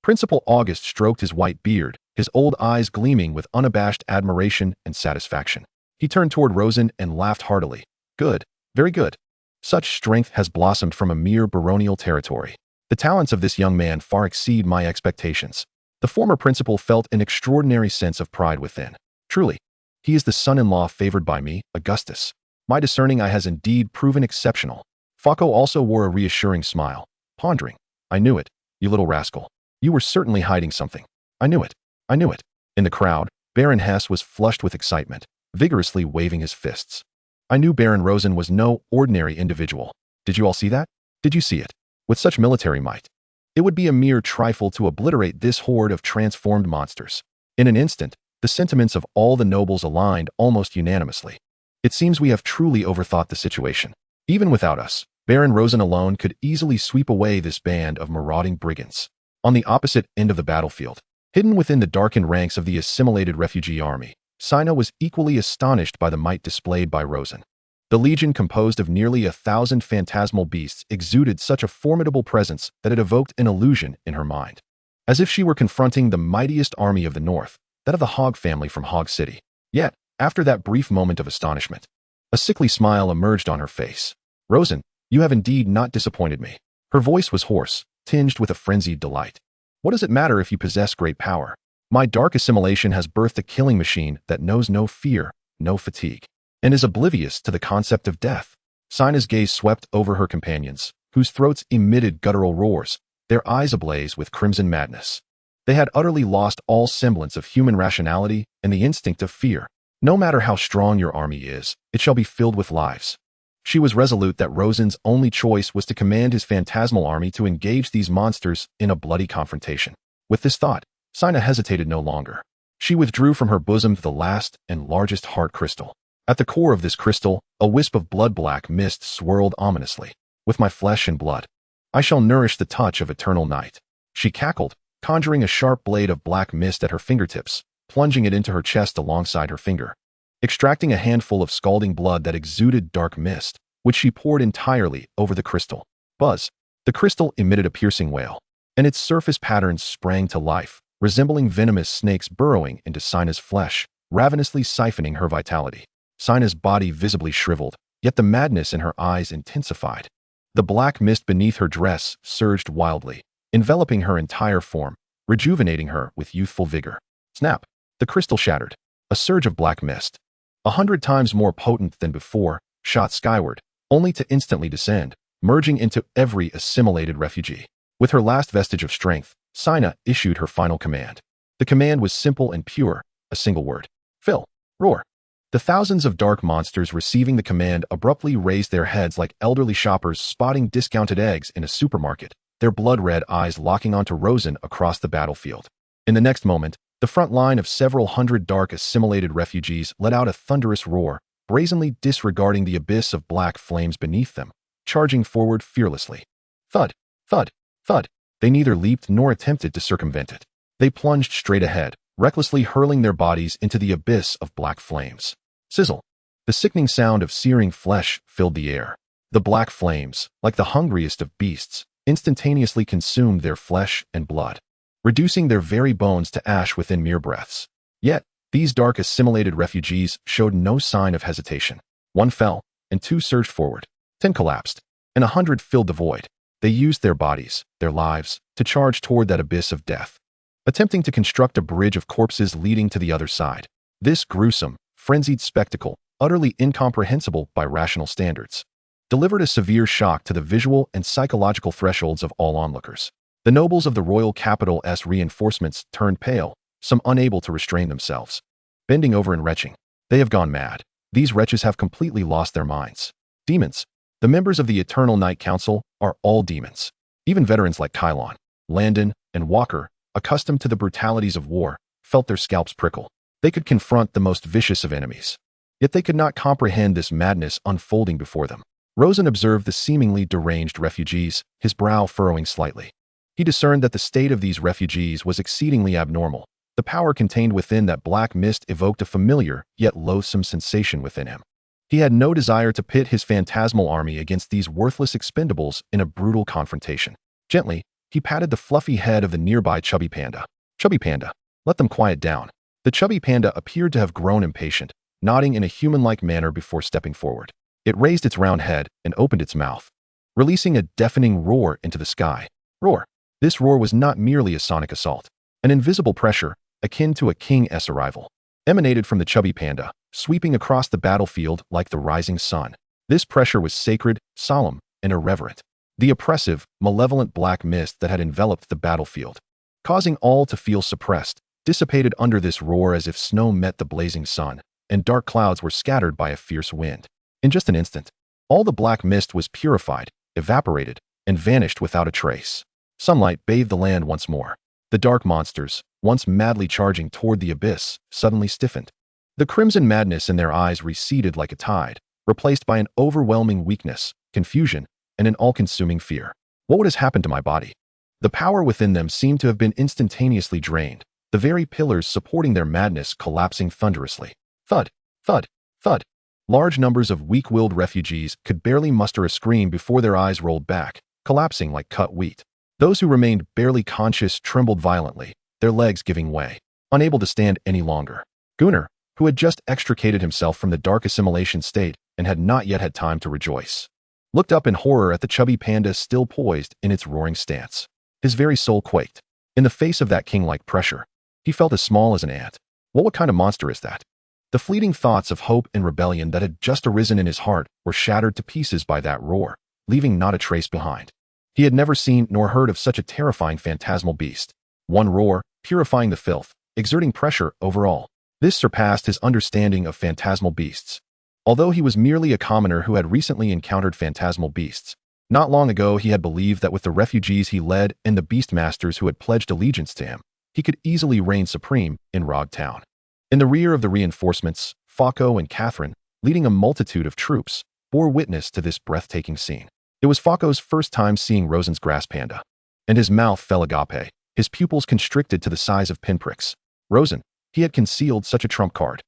Principal August stroked his white beard, his old eyes gleaming with unabashed admiration and satisfaction. He turned toward Rosen and laughed heartily. Good, very good. Such strength has blossomed from a mere baronial territory. The talents of this young man far exceed my expectations. The former principal felt an extraordinary sense of pride within. Truly, he is the son-in-law favored by me, Augustus. My discerning eye has indeed proven exceptional. Fauco also wore a reassuring smile, pondering. I knew it, you little rascal. You were certainly hiding something. I knew it. I knew it. In the crowd, Baron Hess was flushed with excitement, vigorously waving his fists. I knew Baron Rosen was no ordinary individual. Did you all see that? Did you see it? With such military might, it would be a mere trifle to obliterate this horde of transformed monsters. In an instant, the sentiments of all the nobles aligned almost unanimously. It seems we have truly overthought the situation. Even without us, Baron Rosen alone could easily sweep away this band of marauding brigands. On the opposite end of the battlefield, hidden within the darkened ranks of the assimilated refugee army, Sina was equally astonished by the might displayed by Rosen. The legion, composed of nearly 1,000 phantasmal beasts, exuded such a formidable presence that it evoked an illusion in her mind. As if she were confronting the mightiest army of the north, that of the Hog family from Hog City. Yet, after that brief moment of astonishment, a sickly smile emerged on her face. Rosen, you have indeed not disappointed me. Her voice was hoarse, tinged with a frenzied delight. What does it matter if you possess great power? My dark assimilation has birthed a killing machine that knows no fear, no fatigue, and is oblivious to the concept of death. Sina's gaze swept over her companions, whose throats emitted guttural roars, their eyes ablaze with crimson madness. They had utterly lost all semblance of human rationality and the instinct of fear. No matter how strong your army is, it shall be filled with lives. She was resolute that Rosen's only choice was to command his phantasmal army to engage these monsters in a bloody confrontation. With this thought, Sina hesitated no longer. She withdrew from her bosom the last and largest heart crystal. At the core of this crystal, a wisp of blood-black mist swirled ominously. With my flesh and blood, I shall nourish the touch of eternal night. She cackled, conjuring a sharp blade of black mist at her fingertips, plunging it into her chest alongside her finger. Extracting a handful of scalding blood that exuded dark mist, which she poured entirely over the crystal. Buzz! The crystal emitted a piercing wail, and its surface patterns sprang to life, resembling venomous snakes burrowing into Sina's flesh, ravenously siphoning her vitality. Sina's body visibly shriveled, yet the madness in her eyes intensified. The black mist beneath her dress surged wildly, enveloping her entire form, rejuvenating her with youthful vigor. Snap! The crystal shattered. A surge of black mist, 100 times more potent than before, shot skyward, only to instantly descend, merging into every assimilated refugee. With her last vestige of strength, Sina issued her final command. The command was simple and pure, a single word. Fill. Roar. The thousands of dark monsters receiving the command abruptly raised their heads like elderly shoppers spotting discounted eggs in a supermarket, their blood-red eyes locking onto Rosen across the battlefield. In the next moment, the front line of several hundred dark assimilated refugees let out a thunderous roar, brazenly disregarding the abyss of black flames beneath them, charging forward fearlessly. Thud, thud, thud. They neither leaped nor attempted to circumvent it. They plunged straight ahead, recklessly hurling their bodies into the abyss of black flames. Sizzle. The sickening sound of searing flesh filled the air. The black flames, like the hungriest of beasts, instantaneously consumed their flesh and blood, reducing their very bones to ash within mere breaths. Yet, these dark assimilated refugees showed no sign of hesitation. 1 fell, and 2 surged forward. 10 collapsed, and 100 filled the void. They used their bodies, their lives, to charge toward that abyss of death, attempting to construct a bridge of corpses leading to the other side. This gruesome, frenzied spectacle, utterly incomprehensible by rational standards, delivered a severe shock to the visual and psychological thresholds of all onlookers. The nobles of the royal capital's reinforcements turned pale, some unable to restrain themselves. Bending over and retching. They have gone mad. These wretches have completely lost their minds. Demons. The members of the Eternal Night Council are all demons. Even veterans like Kylon, Landon, and Walker, accustomed to the brutalities of war, felt their scalps prickle. They could confront the most vicious of enemies. Yet they could not comprehend this madness unfolding before them. Rosen observed the seemingly deranged refugees, his brow furrowing slightly. He discerned that the state of these refugees was exceedingly abnormal. The power contained within that black mist evoked a familiar, yet loathsome sensation within him. He had no desire to pit his phantasmal army against these worthless expendables in a brutal confrontation. Gently, he patted the fluffy head of the nearby chubby panda. Chubby panda, let them quiet down. The chubby panda appeared to have grown impatient, nodding in a human-like manner before stepping forward. It raised its round head and opened its mouth, releasing a deafening roar into the sky. Roar. This roar was not merely a sonic assault. An invisible pressure, akin to a king's arrival, emanated from the chubby panda, sweeping across the battlefield like the rising sun. This pressure was sacred, solemn, and irreverent. The oppressive, malevolent black mist that had enveloped the battlefield, causing all to feel suppressed, dissipated under this roar as if snow met the blazing sun, and dark clouds were scattered by a fierce wind. In just an instant, all the black mist was purified, evaporated, and vanished without a trace. Sunlight bathed the land once more. The dark monsters, once madly charging toward the abyss, suddenly stiffened. The crimson madness in their eyes receded like a tide, replaced by an overwhelming weakness, confusion, and an all-consuming fear. What would have happened to my body? The power within them seemed to have been instantaneously drained, the very pillars supporting their madness collapsing thunderously. Thud, thud, thud. Large numbers of weak-willed refugees could barely muster a scream before their eyes rolled back, collapsing like cut wheat. Those who remained barely conscious trembled violently, their legs giving way, unable to stand any longer. Gunnar, who had just extricated himself from the dark assimilation state and had not yet had time to rejoice, looked up in horror at the chubby panda still poised in its roaring stance. His very soul quaked. In the face of that king-like pressure, he felt as small as an ant. What kind of monster is that? The fleeting thoughts of hope and rebellion that had just arisen in his heart were shattered to pieces by that roar, leaving not a trace behind. He had never seen nor heard of such a terrifying phantasmal beast. One roar, purifying the filth, exerting pressure over all. This surpassed his understanding of phantasmal beasts. Although he was merely a commoner who had recently encountered phantasmal beasts, not long ago he had believed that with the refugees he led and the beastmasters who had pledged allegiance to him, he could easily reign supreme in Rog Town. In the rear of the reinforcements, Fako and Catherine, leading a multitude of troops, bore witness to this breathtaking scene. It was Fako's first time seeing Rosen's grass panda, and his mouth fell agape, his pupils constricted to the size of pinpricks. Rosen, he had concealed such a trump card.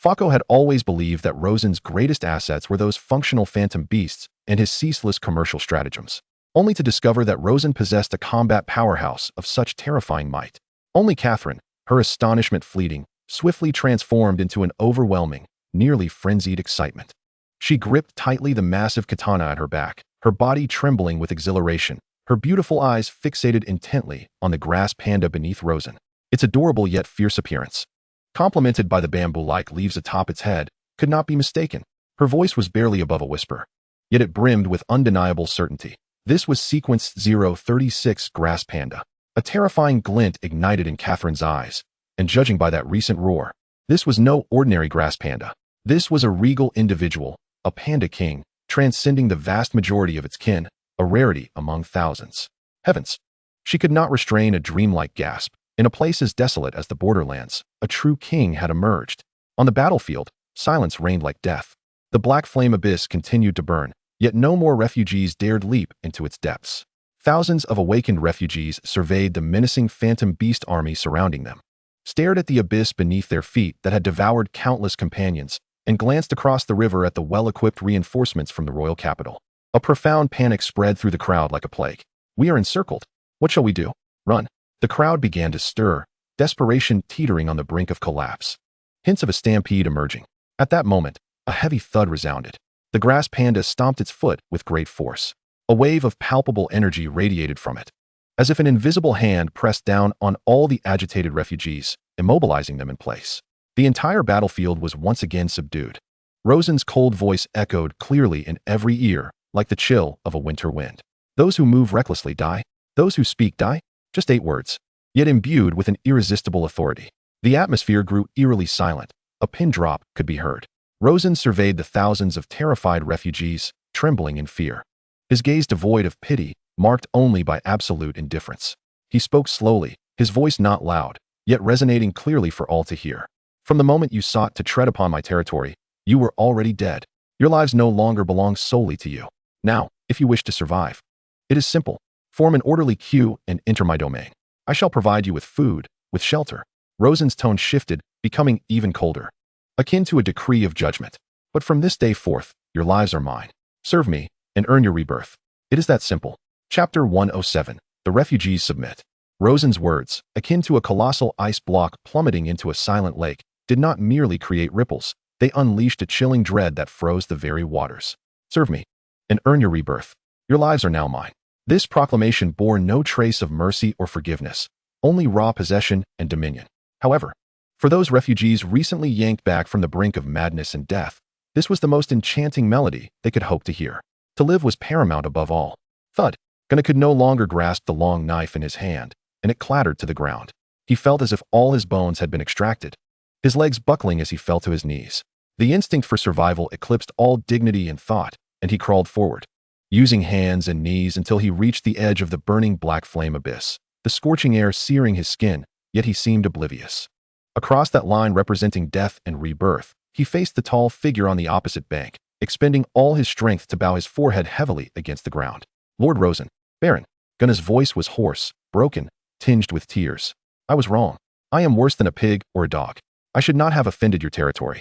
Fako had always believed that Rosen's greatest assets were those functional phantom beasts and his ceaseless commercial stratagems, only to discover that Rosen possessed a combat powerhouse of such terrifying might. Only Catherine, her astonishment fleeting, swiftly transformed into an overwhelming, nearly frenzied excitement. She gripped tightly the massive katana at her back, her body trembling with exhilaration, her beautiful eyes fixated intently on the grass panda beneath Rosen. Its adorable yet fierce appearance, complemented by the bamboo-like leaves atop its head, could not be mistaken. Her voice was barely above a whisper, yet it brimmed with undeniable certainty. This was Sequence 036 Grass Panda. A terrifying glint ignited in Catherine's eyes, and judging by that recent roar, this was no ordinary grass panda. This was a regal individual, a panda king, transcending the vast majority of its kin, a rarity among thousands. Heavens! She could not restrain a dreamlike gasp. In a place as desolate as the borderlands, a true king had emerged. On the battlefield, silence reigned like death. The black flame abyss continued to burn, yet no more refugees dared leap into its depths. Thousands of awakened refugees surveyed the menacing phantom beast army surrounding them, stared at the abyss beneath their feet that had devoured countless companions, and glanced across the river at the well-equipped reinforcements from the royal capital. A profound panic spread through the crowd like a plague. We are encircled. What shall we do? Run. The crowd began to stir, desperation teetering on the brink of collapse. Hints of a stampede emerging. At that moment, a heavy thud resounded. The grass panda stomped its foot with great force. A wave of palpable energy radiated from it, as if an invisible hand pressed down on all the agitated refugees, immobilizing them in place. The entire battlefield was once again subdued. Rosen's cold voice echoed clearly in every ear, like the chill of a winter wind. Those who move recklessly die. Those who speak die. Just 8 words, yet imbued with an irresistible authority. The atmosphere grew eerily silent. A pin drop could be heard. Rosen surveyed the thousands of terrified refugees, trembling in fear. His gaze devoid of pity, marked only by absolute indifference. He spoke slowly, his voice not loud, yet resonating clearly for all to hear. From the moment you sought to tread upon my territory, you were already dead. Your lives no longer belong solely to you. Now, if you wish to survive, it is simple. Form an orderly queue and enter my domain. I shall provide you with food, with shelter. Rosen's tone shifted, becoming even colder, akin to a decree of judgment. But from this day forth, your lives are mine. Serve me, and earn your rebirth. It is that simple. Chapter 107. The refugees submit. Rosen's words, akin to a colossal ice block plummeting into a silent lake, did not merely create ripples. They unleashed a chilling dread that froze the very waters. Serve me, and earn your rebirth. Your lives are now mine. This proclamation bore no trace of mercy or forgiveness, only raw possession and dominion. However, for those refugees recently yanked back from the brink of madness and death, this was the most enchanting melody they could hope to hear. To live was paramount above all. Thud. Gunnar could no longer grasp the long knife in his hand, and it clattered to the ground. He felt as if all his bones had been extracted, his legs buckling as he fell to his knees. The instinct for survival eclipsed all dignity and thought, and he crawled forward, using hands and knees until he reached the edge of the burning black flame abyss, the scorching air searing his skin, yet he seemed oblivious. Across that line representing death and rebirth, he faced the tall figure on the opposite bank, expending all his strength to bow his forehead heavily against the ground. Lord Rosen, Baron. Gunnar's voice was hoarse, broken, tinged with tears. I was wrong. I am worse than a pig or a dog. I should not have offended your territory.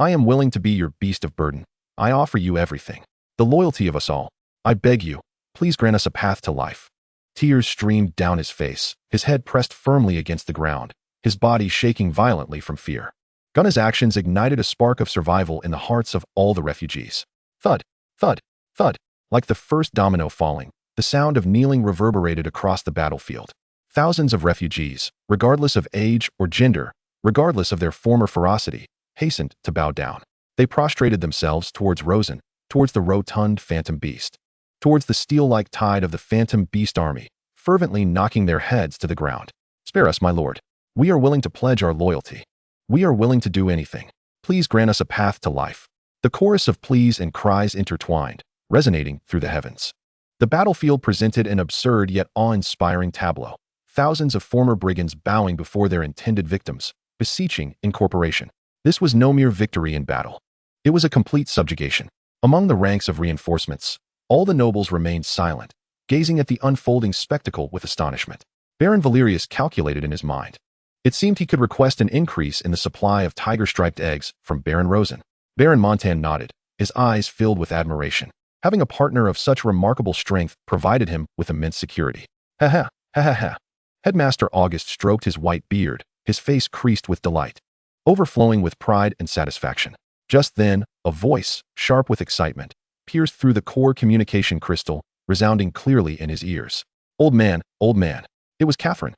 I am willing to be your beast of burden. I offer you everything. The loyalty of us all. I beg you, please grant us a path to life. Tears streamed down his face, his head pressed firmly against the ground, his body shaking violently from fear. Gunnar's actions ignited a spark of survival in the hearts of all the refugees. Thud, thud, thud. Like the first domino falling, the sound of kneeling reverberated across the battlefield. Thousands of refugees, regardless of age or gender, regardless of their former ferocity, hastened to bow down. They prostrated themselves towards Rosen, towards the rotund phantom beast, towards the steel-like tide of the phantom beast army, fervently knocking their heads to the ground. Spare us, my lord. We are willing to pledge our loyalty. We are willing to do anything. Please grant us a path to life. The chorus of pleas and cries intertwined, resonating through the heavens. The battlefield presented an absurd yet awe-inspiring tableau. Thousands of former brigands bowing before their intended victims, beseeching incorporation. This was no mere victory in battle. It was a complete subjugation. Among the ranks of reinforcements, all the nobles remained silent, gazing at the unfolding spectacle with astonishment. Baron Valerius calculated in his mind. It seemed he could request an increase in the supply of tiger-striped eggs from Baron Rosen. Baron Montan nodded, his eyes filled with admiration. Having a partner of such remarkable strength provided him with immense security. Ha ha, ha ha ha. Headmaster August stroked his white beard, his face creased with delight, overflowing with pride and satisfaction. Just then, a voice, sharp with excitement, pierced through the core communication crystal, resounding clearly in his ears. Old man, old man. It was Catherine.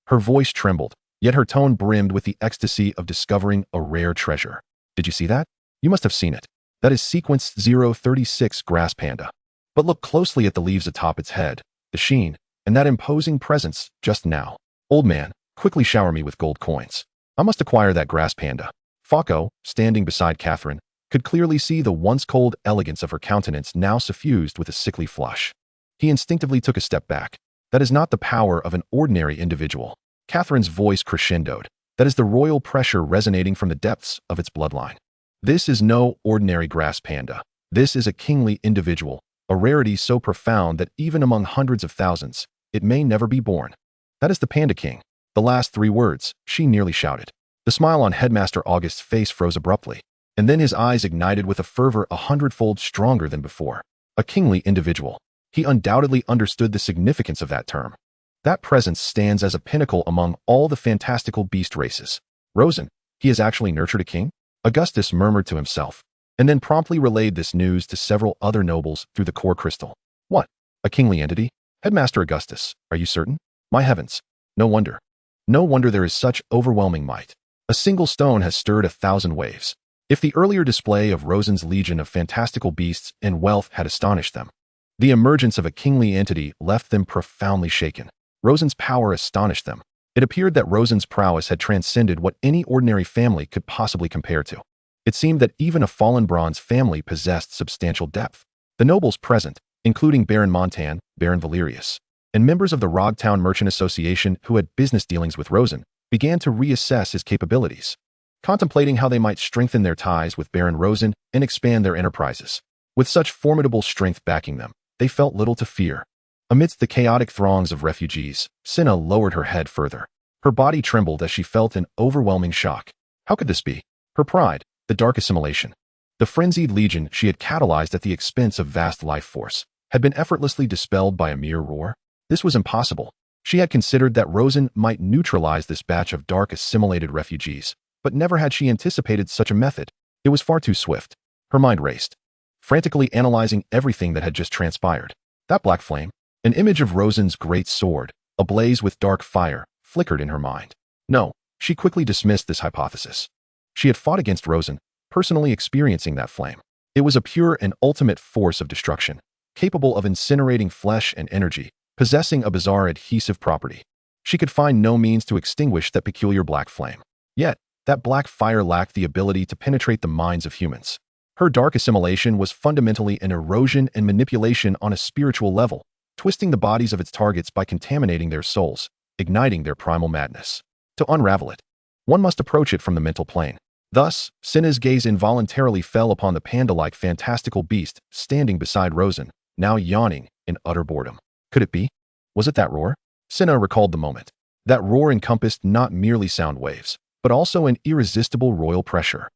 Her voice trembled, yet her tone brimmed with the ecstasy of discovering a rare treasure. Did you see that? You must have seen it. That is sequence 036 grass panda. But look closely at the leaves atop its head, the sheen, and that imposing presence just now. Old man, quickly shower me with gold coins. I must acquire that grass panda. Fako, standing beside Catherine, could clearly see the once cold elegance of her countenance now suffused with a sickly flush. He instinctively took a step back. That is not the power of an ordinary individual. Catherine's voice crescendoed. That is the royal pressure resonating from the depths of its bloodline. This is no ordinary grass panda. This is a kingly individual, a rarity so profound that even among hundreds of thousands, it may never be born. That is the Panda King. The last three words, she nearly shouted. The smile on Headmaster August's face froze abruptly, and then his eyes ignited with a fervor 100-fold stronger than before. A kingly individual. He undoubtedly understood the significance of that term. That presence stands as a pinnacle among all the fantastical beast races. Rosen, he has actually nurtured a king? Augustus murmured to himself, and then promptly relayed this news to several other nobles through the core crystal. What? A kingly entity? Headmaster Augustus, are you certain? My heavens. No wonder. No wonder there is such overwhelming might. A single stone has stirred 1,000 waves. If the earlier display of Rosen's legion of fantastical beasts and wealth had astonished them, the emergence of a kingly entity left them profoundly shaken. Rosen's power astonished them. It appeared that Rosen's prowess had transcended what any ordinary family could possibly compare to. It seemed that even a fallen bronze family possessed substantial depth. The nobles present, including Baron Montan, Baron Valerius, and members of the Rogtown Merchant Association who had business dealings with Rosen, began to reassess his capabilities, contemplating how they might strengthen their ties with Baron Rosen and expand their enterprises. With such formidable strength backing them, they felt little to fear. Amidst the chaotic throngs of refugees, Cinna lowered her head further. Her body trembled as she felt an overwhelming shock. How could this be? Her pride, the dark assimilation. The frenzied legion she had catalyzed at the expense of vast life force, had been effortlessly dispelled by a mere roar. This was impossible. She had considered that Rosen might neutralize this batch of dark assimilated refugees, but never had she anticipated such a method. It was far too swift. Her mind raced, frantically analyzing everything that had just transpired. That black flame, an image of Rosen's great sword, ablaze with dark fire, flickered in her mind. No, she quickly dismissed this hypothesis. She had fought against Rosen, personally experiencing that flame. It was a pure and ultimate force of destruction, capable of incinerating flesh and energy, possessing a bizarre adhesive property. She could find no means to extinguish that peculiar black flame. Yet, that black fire lacked the ability to penetrate the minds of humans. Her dark assimilation was fundamentally an erosion and manipulation on a spiritual level, twisting the bodies of its targets by contaminating their souls, igniting their primal madness. To unravel it, one must approach it from the mental plane. Thus, Cinna's gaze involuntarily fell upon the panda-like fantastical beast standing beside Rosen, now yawning in utter boredom. Could it be? Was it that roar? Cinna recalled the moment. That roar encompassed not merely sound waves, but also an irresistible royal pressure.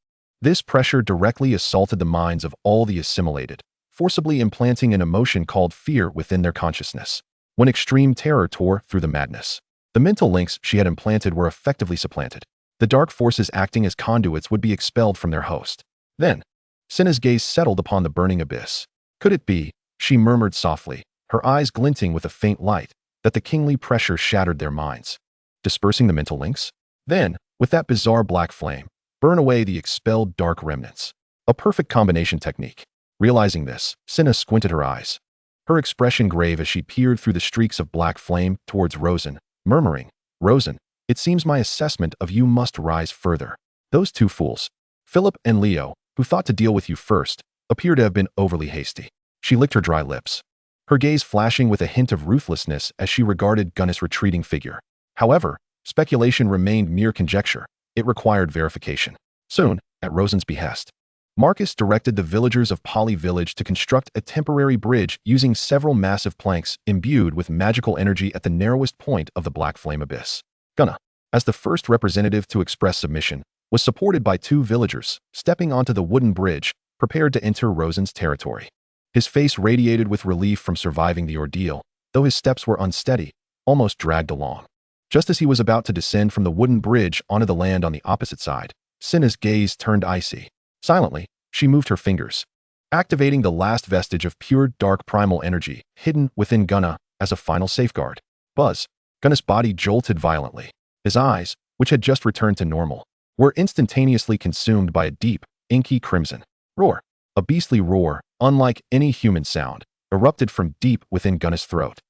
This pressure directly assaulted the minds of all the assimilated, forcibly implanting an emotion called fear within their consciousness. When extreme terror tore through the madness, the mental links she had implanted were effectively supplanted. The dark forces acting as conduits would be expelled from their host. Then, Cinna's gaze settled upon the burning abyss. Could it be, she murmured softly, her eyes glinting with a faint light, that the kingly pressure shattered their minds, dispersing the mental links? Then, with that bizarre black flame, burn away the expelled dark remnants. A perfect combination technique. Realizing this, Cinna squinted her eyes, her expression grave as she peered through the streaks of black flame towards Rosen, murmuring, "Rosen, it seems my assessment of you must rise further. Those two fools, Philip and Leo, who thought to deal with you first, appear to have been overly hasty." She licked her dry lips, her gaze flashing with a hint of ruthlessness as she regarded Gunna's retreating figure. However, speculation remained mere conjecture. It required verification. Soon, at Rosen's behest, Marcus directed the villagers of Poly Village to construct a temporary bridge using several massive planks imbued with magical energy at the narrowest point of the black flame abyss. Gunna, as the first representative to express submission, was supported by two villagers, stepping onto the wooden bridge, prepared to enter Rosen's territory. His face radiated with relief from surviving the ordeal, though his steps were unsteady, almost dragged along. Just as he was about to descend from the wooden bridge onto the land on the opposite side, Cinna's gaze turned icy. Silently, she moved her fingers, activating the last vestige of pure dark primal energy hidden within Gunna as a final safeguard. Buzz. Gunna's body jolted violently. His eyes, which had just returned to normal, were instantaneously consumed by a deep, inky crimson roar. A beastly roar, unlike any human sound, erupted from deep within Gunna's throat.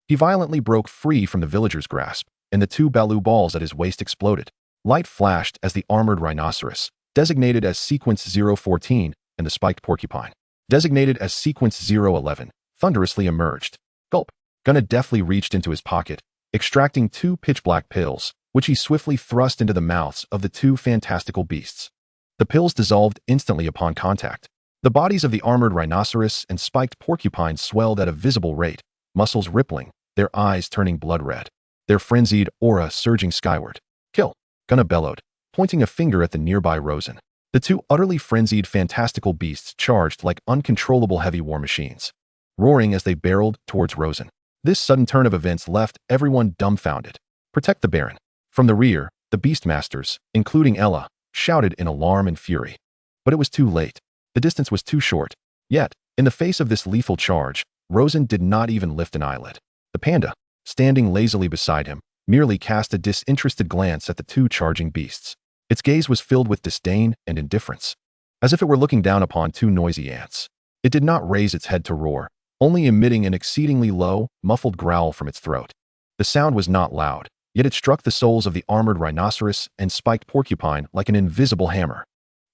He violently broke free from the villager's grasp, and the two Balu balls at his waist exploded. Light flashed as the armored rhinoceros, designated as Sequence 014, and the spiked porcupine, designated as Sequence 011, thunderously emerged. Gulp. Gunna deftly reached into his pocket, extracting two pitch-black pills, which he swiftly thrust into the mouths of the two fantastical beasts. The pills dissolved instantly upon contact. The bodies of the armored rhinoceros and spiked porcupine swelled at a visible rate, muscles rippling, their eyes turning blood red, their frenzied aura surging skyward. "Kill!" Gunna bellowed, pointing a finger at the nearby Rosen. The two utterly frenzied fantastical beasts charged like uncontrollable heavy war machines, roaring as they barreled towards Rosen. This sudden turn of events left everyone dumbfounded. "Protect the Baron." From the rear, the Beastmasters, including Ella, shouted in alarm and fury. But it was too late. The distance was too short. Yet, in the face of this lethal charge, Rosen did not even lift an eyelid. The panda, standing lazily beside him, merely cast a disinterested glance at the two charging beasts. Its gaze was filled with disdain and indifference, as if it were looking down upon two noisy ants. It did not raise its head to roar, only emitting an exceedingly low, muffled growl from its throat. The sound was not loud, yet it struck the souls of the armored rhinoceros and spiked porcupine like an invisible hammer.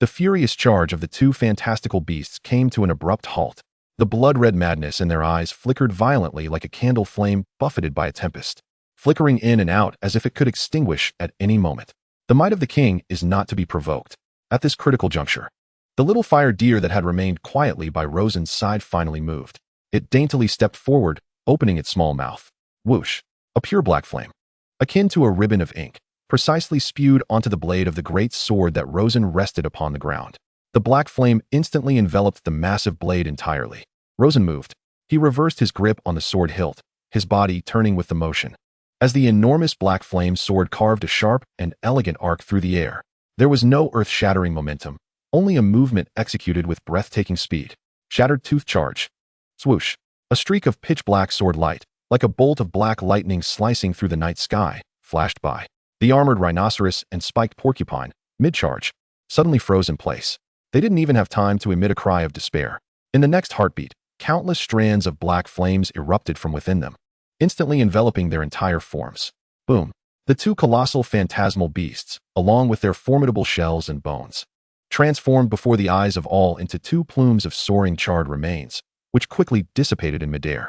The furious charge of the two fantastical beasts came to an abrupt halt. The blood-red madness in their eyes flickered violently like a candle flame buffeted by a tempest, flickering in and out as if it could extinguish at any moment. The might of the king is not to be provoked. At this critical juncture, the little fire deer that had remained quietly by Rosen's side finally moved. It daintily stepped forward, opening its small mouth. Whoosh! A pure black flame, akin to a ribbon of ink, precisely spewed onto the blade of the great sword that Rosen rested upon the ground. The black flame instantly enveloped the massive blade entirely. Rosen moved. He reversed his grip on the sword hilt, his body turning with the motion. As the enormous black flame sword carved a sharp and elegant arc through the air, there was no earth-shattering momentum, only a movement executed with breathtaking speed. Shattered tooth charge. Swoosh. A streak of pitch-black sword light, like a bolt of black lightning slicing through the night sky, flashed by. The armored rhinoceros and spiked porcupine, mid-charge, suddenly froze in place. They didn't even have time to emit a cry of despair. In the next heartbeat, countless strands of black flames erupted from within them, instantly enveloping their entire forms. Boom. The two colossal phantasmal beasts, along with their formidable shells and bones, transformed before the eyes of all into two plumes of soaring charred remains, which quickly dissipated in midair,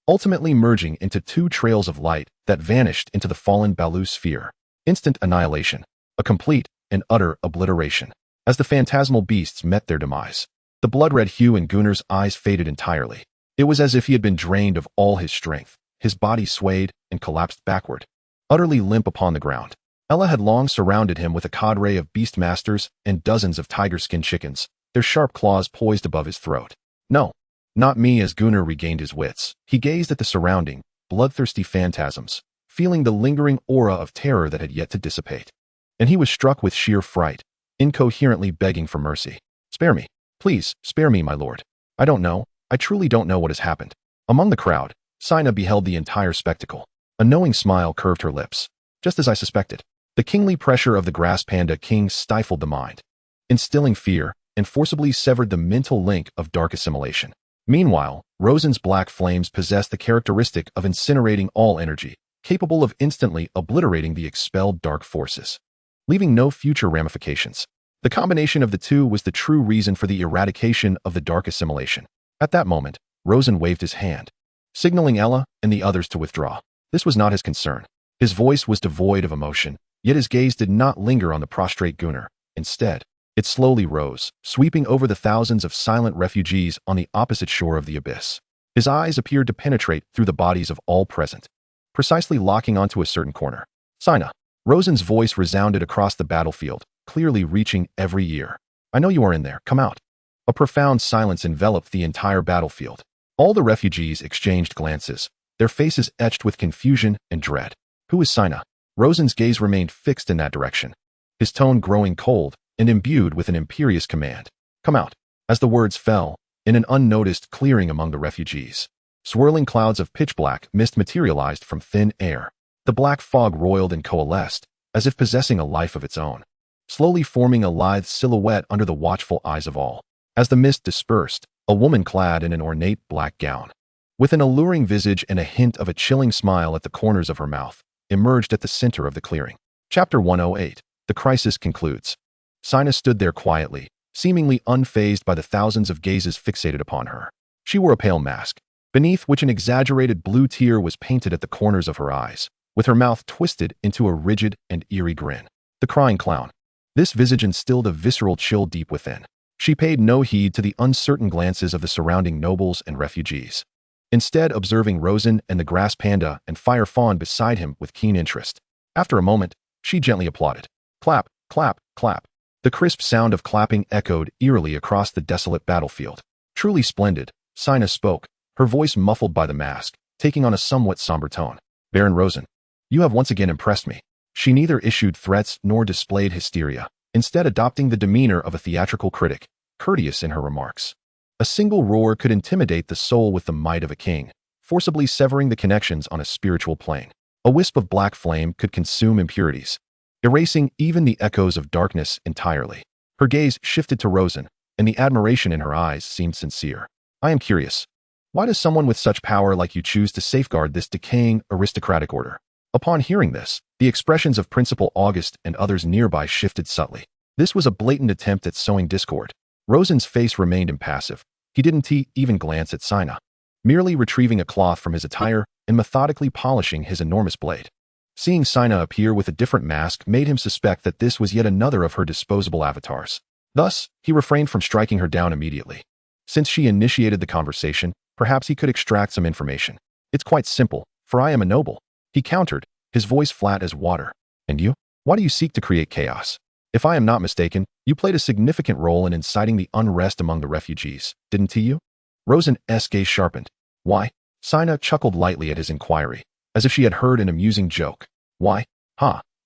ultimately merging into two trails of light that vanished into the fallen Balu sphere. Instant annihilation. A complete and utter obliteration. As the phantasmal beasts met their demise, the blood-red hue in Gunnar's eyes faded entirely. It was as if he had been drained of all his strength. His body swayed and collapsed backward, utterly limp upon the ground. Ella had long surrounded him with a cadre of beastmasters and dozens of tiger-skin chickens, their sharp claws poised above his throat. No, not me. As Gunnar regained his wits, he gazed at the surrounding, bloodthirsty phantasms, feeling the lingering aura of terror that had yet to dissipate. And he was struck with sheer fright, incoherently begging for mercy. Spare me. Please, spare me, my lord. I don't know. I truly don't know what has happened. Among the crowd, Sina beheld the entire spectacle. A knowing smile curved her lips. Just as I suspected. The kingly pressure of the grass panda king stifled the mind, instilling fear, and forcibly severed the mental link of dark assimilation. Meanwhile, Rosen's black flames possessed the characteristic of incinerating all energy, capable of instantly obliterating the expelled dark forces, leaving no future ramifications. The combination of the two was the true reason for the eradication of the dark assimilation. At that moment, Rosen waved his hand, signaling Ella and the others to withdraw. This was not his concern. His voice was devoid of emotion, yet his gaze did not linger on the prostrate Gunnar. Instead, it slowly rose, sweeping over the thousands of silent refugees on the opposite shore of the abyss. His eyes appeared to penetrate through the bodies of all present, precisely locking onto a certain corner. Sina. Rosen's voice resounded across the battlefield, clearly reaching every ear. I know you are in there. Come out. A profound silence enveloped the entire battlefield. All the refugees exchanged glances, their faces etched with confusion and dread. Who is Sina? Rosen's gaze remained fixed in that direction, his tone growing cold and imbued with an imperious command. Come out. As the words fell, in an unnoticed clearing among the refugees, swirling clouds of pitch-black mist materialized from thin air. The black fog roiled and coalesced, as if possessing a life of its own, slowly forming a lithe silhouette under the watchful eyes of all. As the mist dispersed, a woman clad in an ornate black gown, with an alluring visage and a hint of a chilling smile at the corners of her mouth, emerged at the center of the clearing. Chapter 108. The crisis concludes. Sina stood there quietly, seemingly unfazed by the thousands of gazes fixated upon her. She wore a pale mask, beneath which an exaggerated blue tear was painted at the corners of her eyes, with her mouth twisted into a rigid and eerie grin. The crying clown. This visage instilled a visceral chill deep within. She paid no heed to the uncertain glances of the surrounding nobles and refugees, instead observing Rosen and the grass panda and fire fawn beside him with keen interest. After a moment, she gently applauded. Clap, clap, clap. The crisp sound of clapping echoed eerily across the desolate battlefield. Truly splendid, Sina spoke, her voice muffled by the mask, taking on a somewhat somber tone. Baron Rosen, you have once again impressed me. She neither issued threats nor displayed hysteria, instead adopting the demeanor of a theatrical critic, courteous in her remarks. A single roar could intimidate the soul with the might of a king, forcibly severing the connections on a spiritual plane. A wisp of black flame could consume impurities, erasing even the echoes of darkness entirely. Her gaze shifted to Rosen, and the admiration in her eyes seemed sincere. I am curious. Why does someone with such power like you choose to safeguard this decaying aristocratic order? Upon hearing this, the expressions of Principal August and others nearby shifted subtly. This was a blatant attempt at sowing discord. Rosen's face remained impassive. He didn't even glance at Sina, merely retrieving a cloth from his attire and methodically polishing his enormous blade. Seeing Sina appear with a different mask made him suspect that this was yet another of her disposable avatars. Thus, he refrained from striking her down immediately. Since she initiated the conversation, perhaps he could extract some information. It's quite simple, for I am a noble, he countered, his voice flat as water. And you? Why do you seek to create chaos? If I am not mistaken, you played a significant role in inciting the unrest among the refugees, didn't you? Rosen's gaze sharpened. Why? Sina chuckled lightly at his inquiry, as if she had heard an amusing joke. Why?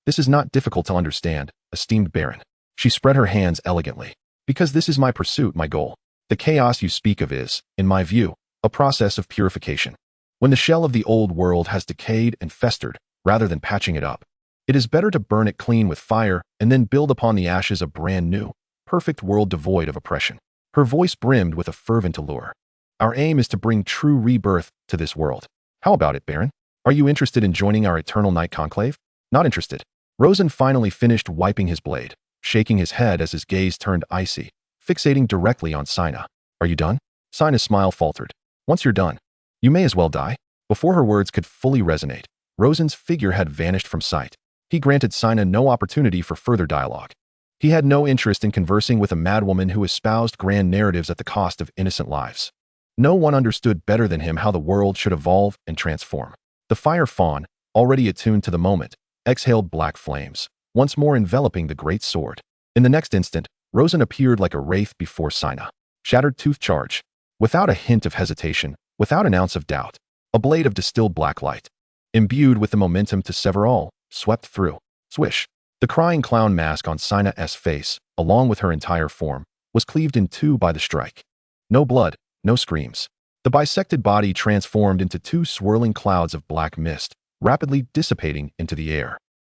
This is not difficult to understand, esteemed Baron. She spread her hands elegantly. Because this is my pursuit, my goal. The chaos you speak of is, in my view, a process of purification. When the shell of the old world has decayed and festered, rather than patching it up, it is better to burn it clean with fire and then build upon the ashes a brand new, perfect world devoid of oppression. Her voice brimmed with a fervent allure. Our aim is to bring true rebirth to this world. How about it, Baron? Are you interested in joining our eternal night conclave? Not interested. Rosen finally finished wiping his blade, shaking his head as his gaze turned icy, fixating directly on Sina. Are you done? Sina's smile faltered. Once you're done, you may as well die. Before her words could fully resonate, Rosen's figure had vanished from sight. He granted Sina no opportunity for further dialogue. He had no interest in conversing with a madwoman who espoused grand narratives at the cost of innocent lives. No one understood better than him how the world should evolve and transform. The fire fawn, already attuned to the moment, exhaled black flames, once more enveloping the great sword. In the next instant, Rosen appeared like a wraith before Sina. Shattered tooth charge. Without a hint of hesitation, without an ounce of doubt, a blade of distilled black light, imbued with the momentum to sever all, swept through. Swish. The crying clown mask on Sina's face, along with her entire form, was cleaved in two by the strike. No blood, no screams. The bisected body transformed into two swirling clouds of black mist, rapidly dissipating into the air.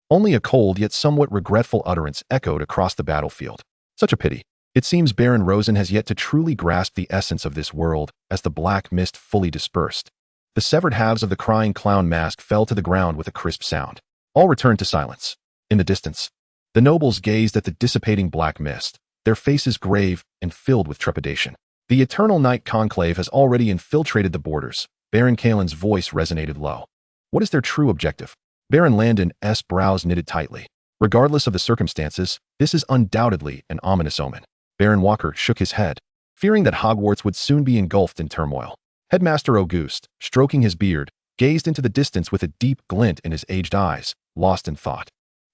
Only a cold yet somewhat regretful utterance echoed across the battlefield. Such a pity. It seems Baron Rosen has yet to truly grasp the essence of this world as the black mist fully dispersed. The severed halves of the crying clown mask fell to the ground with a crisp sound. All returned to silence. In the distance, the nobles gazed at the dissipating black mist, their faces grave and filled with trepidation. The Eternal Night Conclave has already infiltrated the borders. Baron Kalen's voice resonated low. What is their true objective? Baron Landon's brows knitted tightly. Regardless of the circumstances, this is undoubtedly an ominous omen. Baron Walker shook his head, fearing that Hogwarts would soon be engulfed in turmoil. Headmaster Auguste, stroking his beard, gazed into the distance with a deep glint in his aged eyes, lost in thought.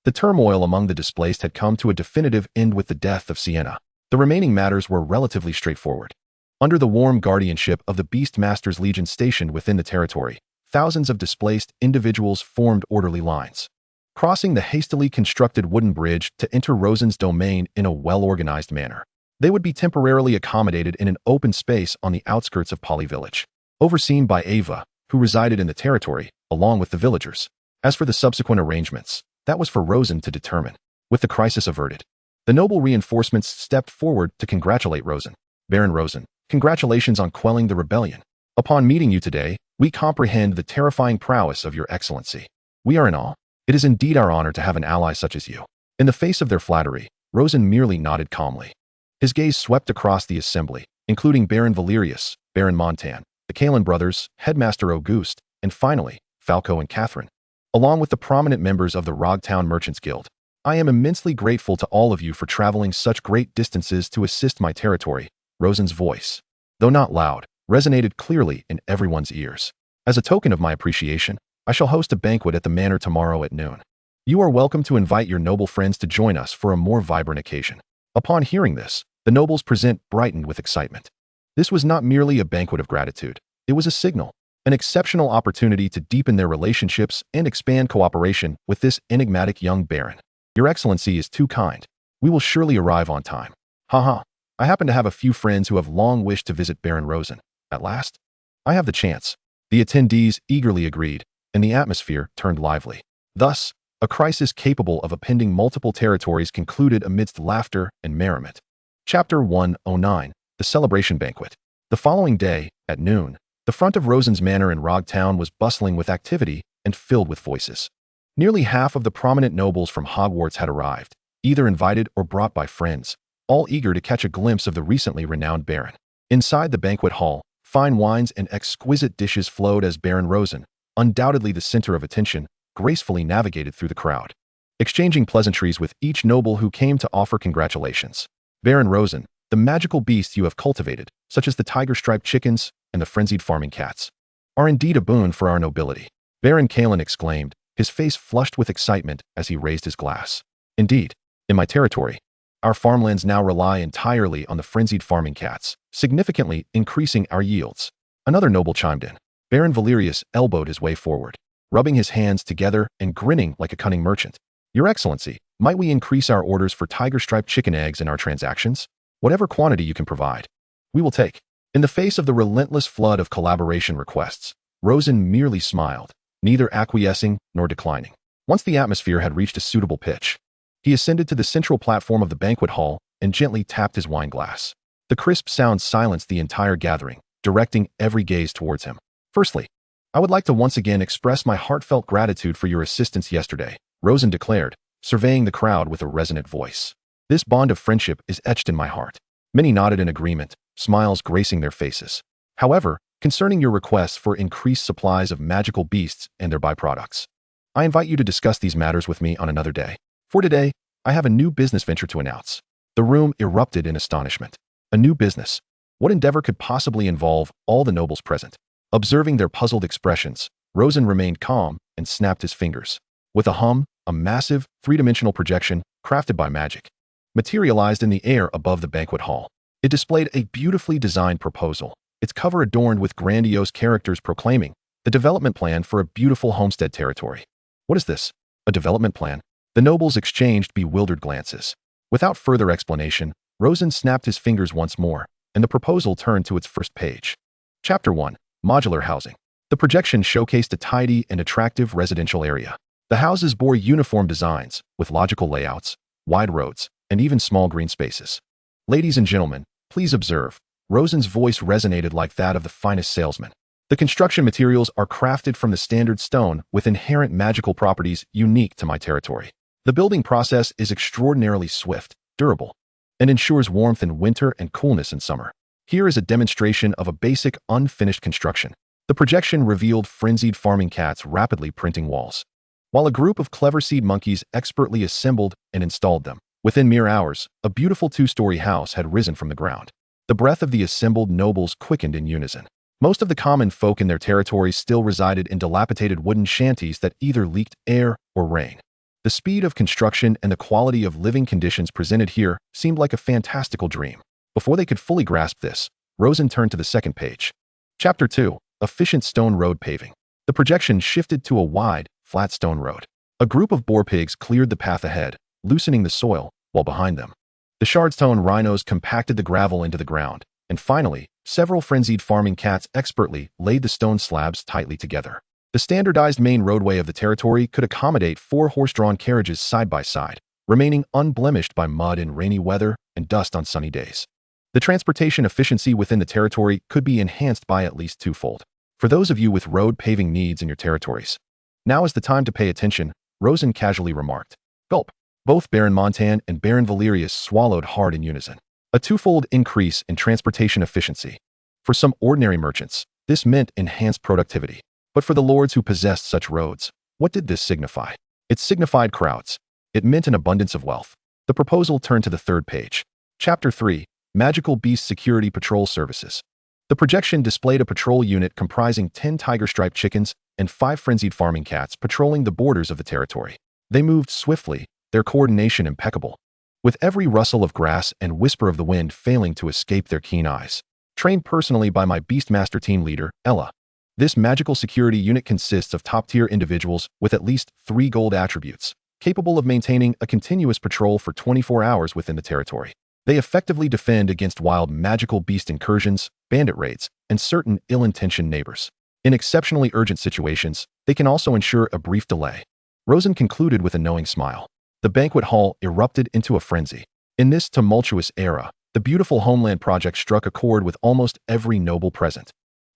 The turmoil among the displaced had come to a definitive end with the death of Sienna. The remaining matters were relatively straightforward. Under the warm guardianship of the Beastmaster's Legion stationed within the territory, thousands of displaced individuals formed orderly lines, crossing the hastily constructed wooden bridge to enter Rosen's domain in a well-organized manner. They would be temporarily accommodated in an open space on the outskirts of Poly Village, overseen by Ava, who resided in the territory, along with the villagers. As for the subsequent arrangements, that was for Rosen to determine. With the crisis averted, the noble reinforcements stepped forward to congratulate Rosen. Baron Rosen, congratulations on quelling the rebellion. Upon meeting you today, we comprehend the terrifying prowess of your excellency. We are in awe. It is indeed our honor to have an ally such as you. In the face of their flattery, Rosen merely nodded calmly. His gaze swept across the assembly, including Baron Valerius, Baron Montan, the Kalen brothers, Headmaster Auguste, and finally, Falco and Catherine, along with the prominent members of the Rogtown Merchants Guild. I am immensely grateful to all of you for traveling such great distances to assist my territory. Rosen's voice, though not loud, resonated clearly in everyone's ears. As a token of my appreciation, I shall host a banquet at the manor tomorrow at noon. You are welcome to invite your noble friends to join us for a more vibrant occasion. Upon hearing this, the nobles present brightened with excitement. This was not merely a banquet of gratitude. It was a signal, an exceptional opportunity to deepen their relationships and expand cooperation with this enigmatic young baron. Your Excellency is too kind. We will surely arrive on time. Haha. I happen to have a few friends who have long wished to visit Baron Rosen. At last, I have the chance. The attendees eagerly agreed, and the atmosphere turned lively. Thus, a crisis capable of upending multiple territories concluded amidst laughter and merriment. Chapter 109, The Celebration Banquet. The following day, at noon, the front of Rosen's manor in Rogtown was bustling with activity and filled with voices. Nearly half of the prominent nobles from Hogwarts had arrived, either invited or brought by friends, all eager to catch a glimpse of the recently renowned Baron. Inside the banquet hall, fine wines and exquisite dishes flowed as Baron Rosen, undoubtedly the center of attention, gracefully navigated through the crowd, exchanging pleasantries with each noble who came to offer congratulations. Baron Rosen, the magical beasts you have cultivated, such as the tiger-striped chickens and the frenzied farming cats, are indeed a boon for our nobility. Baron Kalen exclaimed, his face flushed with excitement as he raised his glass. Indeed, in my territory, our farmlands now rely entirely on the frenzied farming cats, significantly increasing our yields. Another noble chimed in. Baron Valerius elbowed his way forward, rubbing his hands together and grinning like a cunning merchant. Your Excellency, might we increase our orders for tiger-striped chicken eggs in our transactions? Whatever quantity you can provide, we will take. In the face of the relentless flood of collaboration requests, Rosen merely smiled, neither acquiescing nor declining. Once the atmosphere had reached a suitable pitch, he ascended to the central platform of the banquet hall and gently tapped his wine glass. The crisp sound silenced the entire gathering, directing every gaze towards him. Firstly, I would like to once again express my heartfelt gratitude for your assistance yesterday, Rosen declared, surveying the crowd with a resonant voice. This bond of friendship is etched in my heart. Many nodded in agreement, smiles gracing their faces. However, concerning your requests for increased supplies of magical beasts and their byproducts, I invite you to discuss these matters with me on another day. For today, I have a new business venture to announce. The room erupted in astonishment. A new business? What endeavor could possibly involve all the nobles present? Observing their puzzled expressions, Rosen remained calm and snapped his fingers. With a hum, a massive, three-dimensional projection, crafted by magic, materialized in the air above the banquet hall. It displayed a beautifully designed proposal, its cover adorned with grandiose characters proclaiming the development plan for a beautiful homestead territory. What is this? A development plan? The nobles exchanged bewildered glances. Without further explanation, Rosen snapped his fingers once more, and the proposal turned to its first page. Chapter 1. Modular Housing. The projection showcased a tidy and attractive residential area. The houses bore uniform designs, with logical layouts, wide roads, and even small green spaces. Ladies and gentlemen, please observe. Rosen's voice resonated like that of the finest salesman. The construction materials are crafted from the standard stone with inherent magical properties unique to my territory. The building process is extraordinarily swift, durable, and ensures warmth in winter and coolness in summer. Here is a demonstration of a basic, unfinished construction. The projection revealed frenzied farming cats rapidly printing walls, while a group of clever seed monkeys expertly assembled and installed them. Within mere hours, a beautiful two-story house had risen from the ground. The breath of the assembled nobles quickened in unison. Most of the common folk in their territories still resided in dilapidated wooden shanties that either leaked air or rain. The speed of construction and the quality of living conditions presented here seemed like a fantastical dream. Before they could fully grasp this, Rosen turned to the second page. Chapter 2. Efficient Stone Road Paving. The projection shifted to a wide, flat stone road. A group of boar pigs cleared the path ahead, loosening the soil, while behind them, the shardstone rhinos compacted the gravel into the ground, and finally, several frenzied farming cats expertly laid the stone slabs tightly together. The standardized main roadway of the territory could accommodate 4 horse-drawn carriages side by side, remaining unblemished by mud in rainy weather and dust on sunny days. The transportation efficiency within the territory could be enhanced by at least twofold. For those of you with road paving needs in your territories, now is the time to pay attention, Rosen casually remarked. Gulp. Both Baron Montan and Baron Valerius swallowed hard in unison. A twofold increase in transportation efficiency. For some ordinary merchants, this meant enhanced productivity. But for the lords who possessed such roads, what did this signify? It signified crowds. It meant an abundance of wealth. The proposal turned to the third page. Chapter 3. Magical Beast Security Patrol Services. The projection displayed a patrol unit comprising 10 tiger-striped chickens and 5 frenzied farming cats patrolling the borders of the territory. They moved swiftly, their coordination impeccable, with every rustle of grass and whisper of the wind failing to escape their keen eyes. Trained personally by my Beastmaster team leader, Ella, this magical security unit consists of top-tier individuals with at least 3 gold attributes, capable of maintaining a continuous patrol for 24 hours within the territory. They effectively defend against wild magical beast incursions, bandit raids, and certain ill-intentioned neighbors. In exceptionally urgent situations, they can also ensure a brief delay. Rosen concluded with a knowing smile. The banquet hall erupted into a frenzy. In this tumultuous era, the beautiful Homeland Project struck a chord with almost every noble present.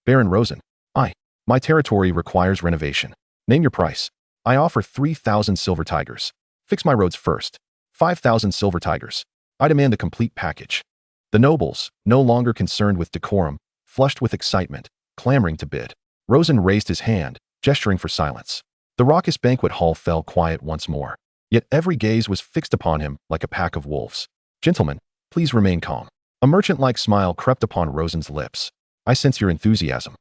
Baron Rosen. My territory requires renovation. Name your price. I offer 3,000 silver tigers. Fix my roads first. 5,000 silver tigers. I demand the complete package. The nobles, no longer concerned with decorum, flushed with excitement, clamoring to bid. Rosen raised his hand, gesturing for silence. The raucous banquet hall fell quiet once more. Yet every gaze was fixed upon him like a pack of wolves. Gentlemen, please remain calm. A merchant-like smile crept upon Rosen's lips. I sense your enthusiasm.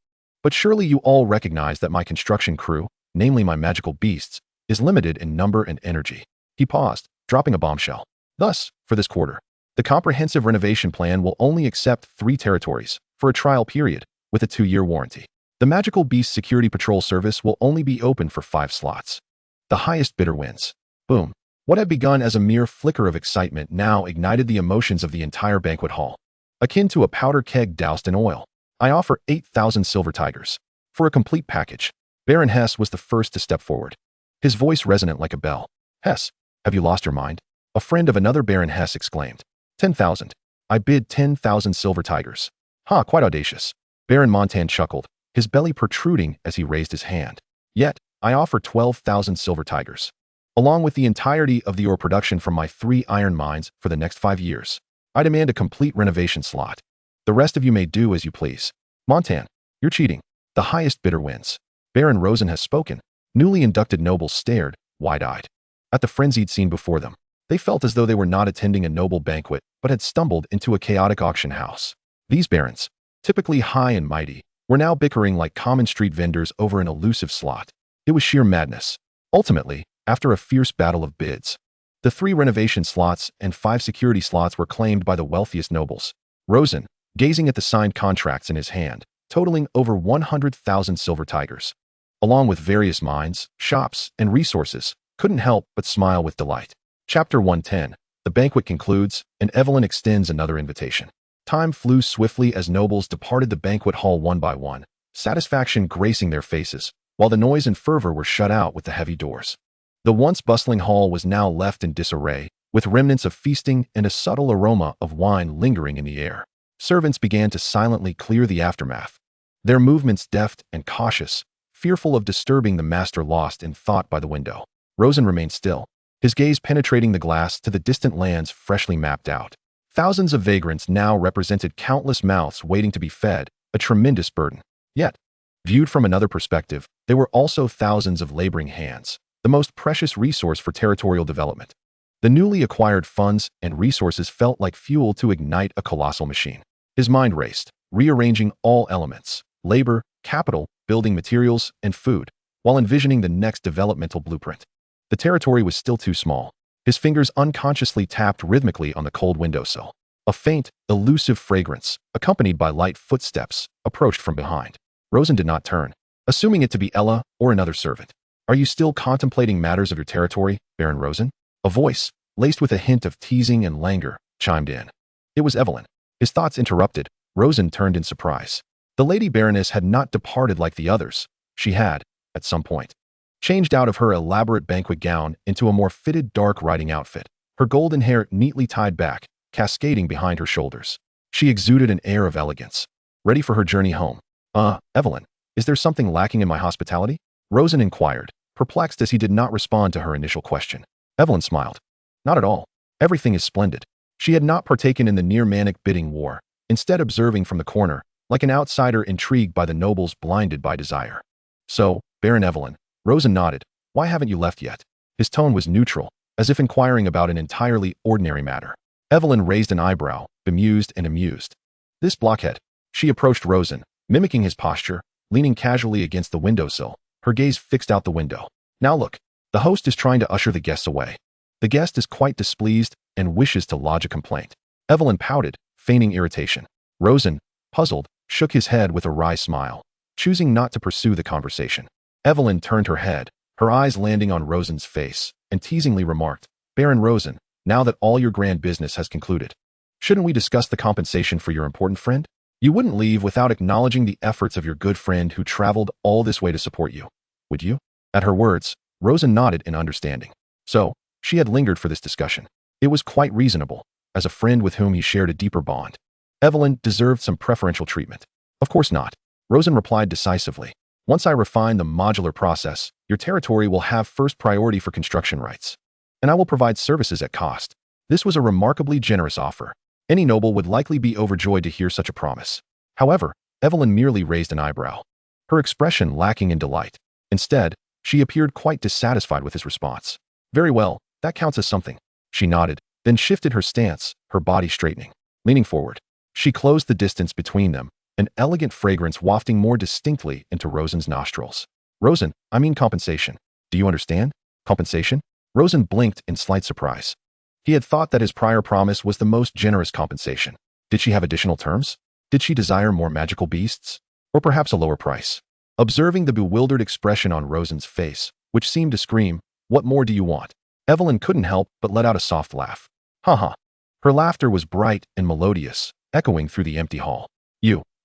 But surely you all recognize that my construction crew, namely my magical beasts, is limited in number and energy. He paused, dropping a bombshell. Thus, for this quarter, the comprehensive renovation plan will only accept 3 territories for a trial period with a 2-year warranty. The Magical Beast Security Patrol Service will only be open for 5 slots. The highest bidder wins. Boom. What had begun as a mere flicker of excitement now ignited the emotions of the entire banquet hall. Akin to a powder keg doused in oil. I offer 8,000 silver tigers. For a complete package. Baron Hess was the first to step forward. His voice resonant like a bell. Hess, have you lost your mind? A friend of another Baron Hess exclaimed. 10,000. I bid 10,000 silver tigers. Ha, quite audacious. Baron Montan chuckled, his belly protruding as he raised his hand. Yet, I offer 12,000 silver tigers. Along with the entirety of the ore production from my 3 iron mines for the next 5 years. I demand a complete renovation slot. The rest of you may do as you please. Montan, you're cheating. The highest bidder wins. Baron Rosen has spoken. Newly inducted nobles stared, wide-eyed, at the frenzied scene before them. They felt as though they were not attending a noble banquet, but had stumbled into a chaotic auction house. These barons, typically high and mighty, were now bickering like common street vendors over an elusive slot. It was sheer madness. Ultimately, after a fierce battle of bids, the 3 renovation slots and 5 security slots were claimed by the wealthiest nobles. Rosen, gazing at the signed contracts in his hand, totaling over 100,000 silver tigers, along with various mines, shops, and resources, couldn't help but smile with delight. Chapter 110. The banquet concludes, and Evelyn extends another invitation. Time flew swiftly as nobles departed the banquet hall one by one, satisfaction gracing their faces, while the noise and fervor were shut out with the heavy doors. The once bustling hall was now left in disarray, with remnants of feasting and a subtle aroma of wine lingering in the air. Servants began to silently clear the aftermath, their movements deft and cautious, fearful of disturbing the master lost in thought by the window. Rosen remained still, his gaze penetrating the glass to the distant lands freshly mapped out. Thousands of vagrants now represented countless mouths waiting to be fed, a tremendous burden. Yet, viewed from another perspective, there were also thousands of laboring hands, the most precious resource for territorial development. The newly acquired funds and resources felt like fuel to ignite a colossal machine. His mind raced, rearranging all elements, labor, capital, building materials, and food, while envisioning the next developmental blueprint. The territory was still too small. His fingers unconsciously tapped rhythmically on the cold windowsill. A faint, elusive fragrance, accompanied by light footsteps, approached from behind. Rosen did not turn, assuming it to be Ella or another servant. Are you still contemplating matters of your territory, Baron Rosen? A voice, laced with a hint of teasing and languor, chimed in. It was Evelyn. His thoughts interrupted, Rosen turned in surprise. The Lady Baroness had not departed like the others. She had, at some point, changed out of her elaborate banquet gown into a more fitted dark riding outfit, her golden hair neatly tied back, cascading behind her shoulders. She exuded an air of elegance, ready for her journey home. Evelyn, is there something lacking in my hospitality? Rosen inquired, perplexed as he did not respond to her initial question. Evelyn smiled. Not at all. Everything is splendid. She had not partaken in the near-manic bidding war, instead observing from the corner, like an outsider intrigued by the nobles blinded by desire. So, Baron Evelyn, Rosen nodded. Why haven't you left yet? His tone was neutral, as if inquiring about an entirely ordinary matter. Evelyn raised an eyebrow, bemused and amused. This blockhead. She approached Rosen, mimicking his posture, leaning casually against the windowsill, her gaze fixed out the window. Now look, the host is trying to usher the guests away. The guest is quite displeased and wishes to lodge a complaint. Evelyn pouted, feigning irritation. Rosen, puzzled, shook his head with a wry smile, choosing not to pursue the conversation. Evelyn turned her head, her eyes landing on Rosen's face, and teasingly remarked, Baron Rosen, now that all your grand business has concluded, shouldn't we discuss the compensation for your important friend? You wouldn't leave without acknowledging the efforts of your good friend who traveled all this way to support you, would you? At her words, Rosen nodded in understanding. So, she had lingered for this discussion. It was quite reasonable, as a friend with whom he shared a deeper bond. Evelyn deserved some preferential treatment. Of course not. Rosen replied decisively. Once I refine the modular process, your territory will have first priority for construction rights. And I will provide services at cost. This was a remarkably generous offer. Any noble would likely be overjoyed to hear such a promise. However, Evelyn merely raised an eyebrow, her expression lacking in delight. Instead, she appeared quite dissatisfied with his response. Very well, that counts as something. She nodded, then shifted her stance, her body straightening. Leaning forward, she closed the distance between them, an elegant fragrance wafting more distinctly into Rosen's nostrils. Rosen, I mean compensation. Do you understand? Compensation? Rosen blinked in slight surprise. He had thought that his prior promise was the most generous compensation. Did she have additional terms? Did she desire more magical beasts? Or perhaps a lower price? Observing the bewildered expression on Rosen's face, which seemed to scream, what more do you want? Evelyn couldn't help but let out a soft laugh. Haha. Her laughter was bright and melodious, echoing through the empty hall.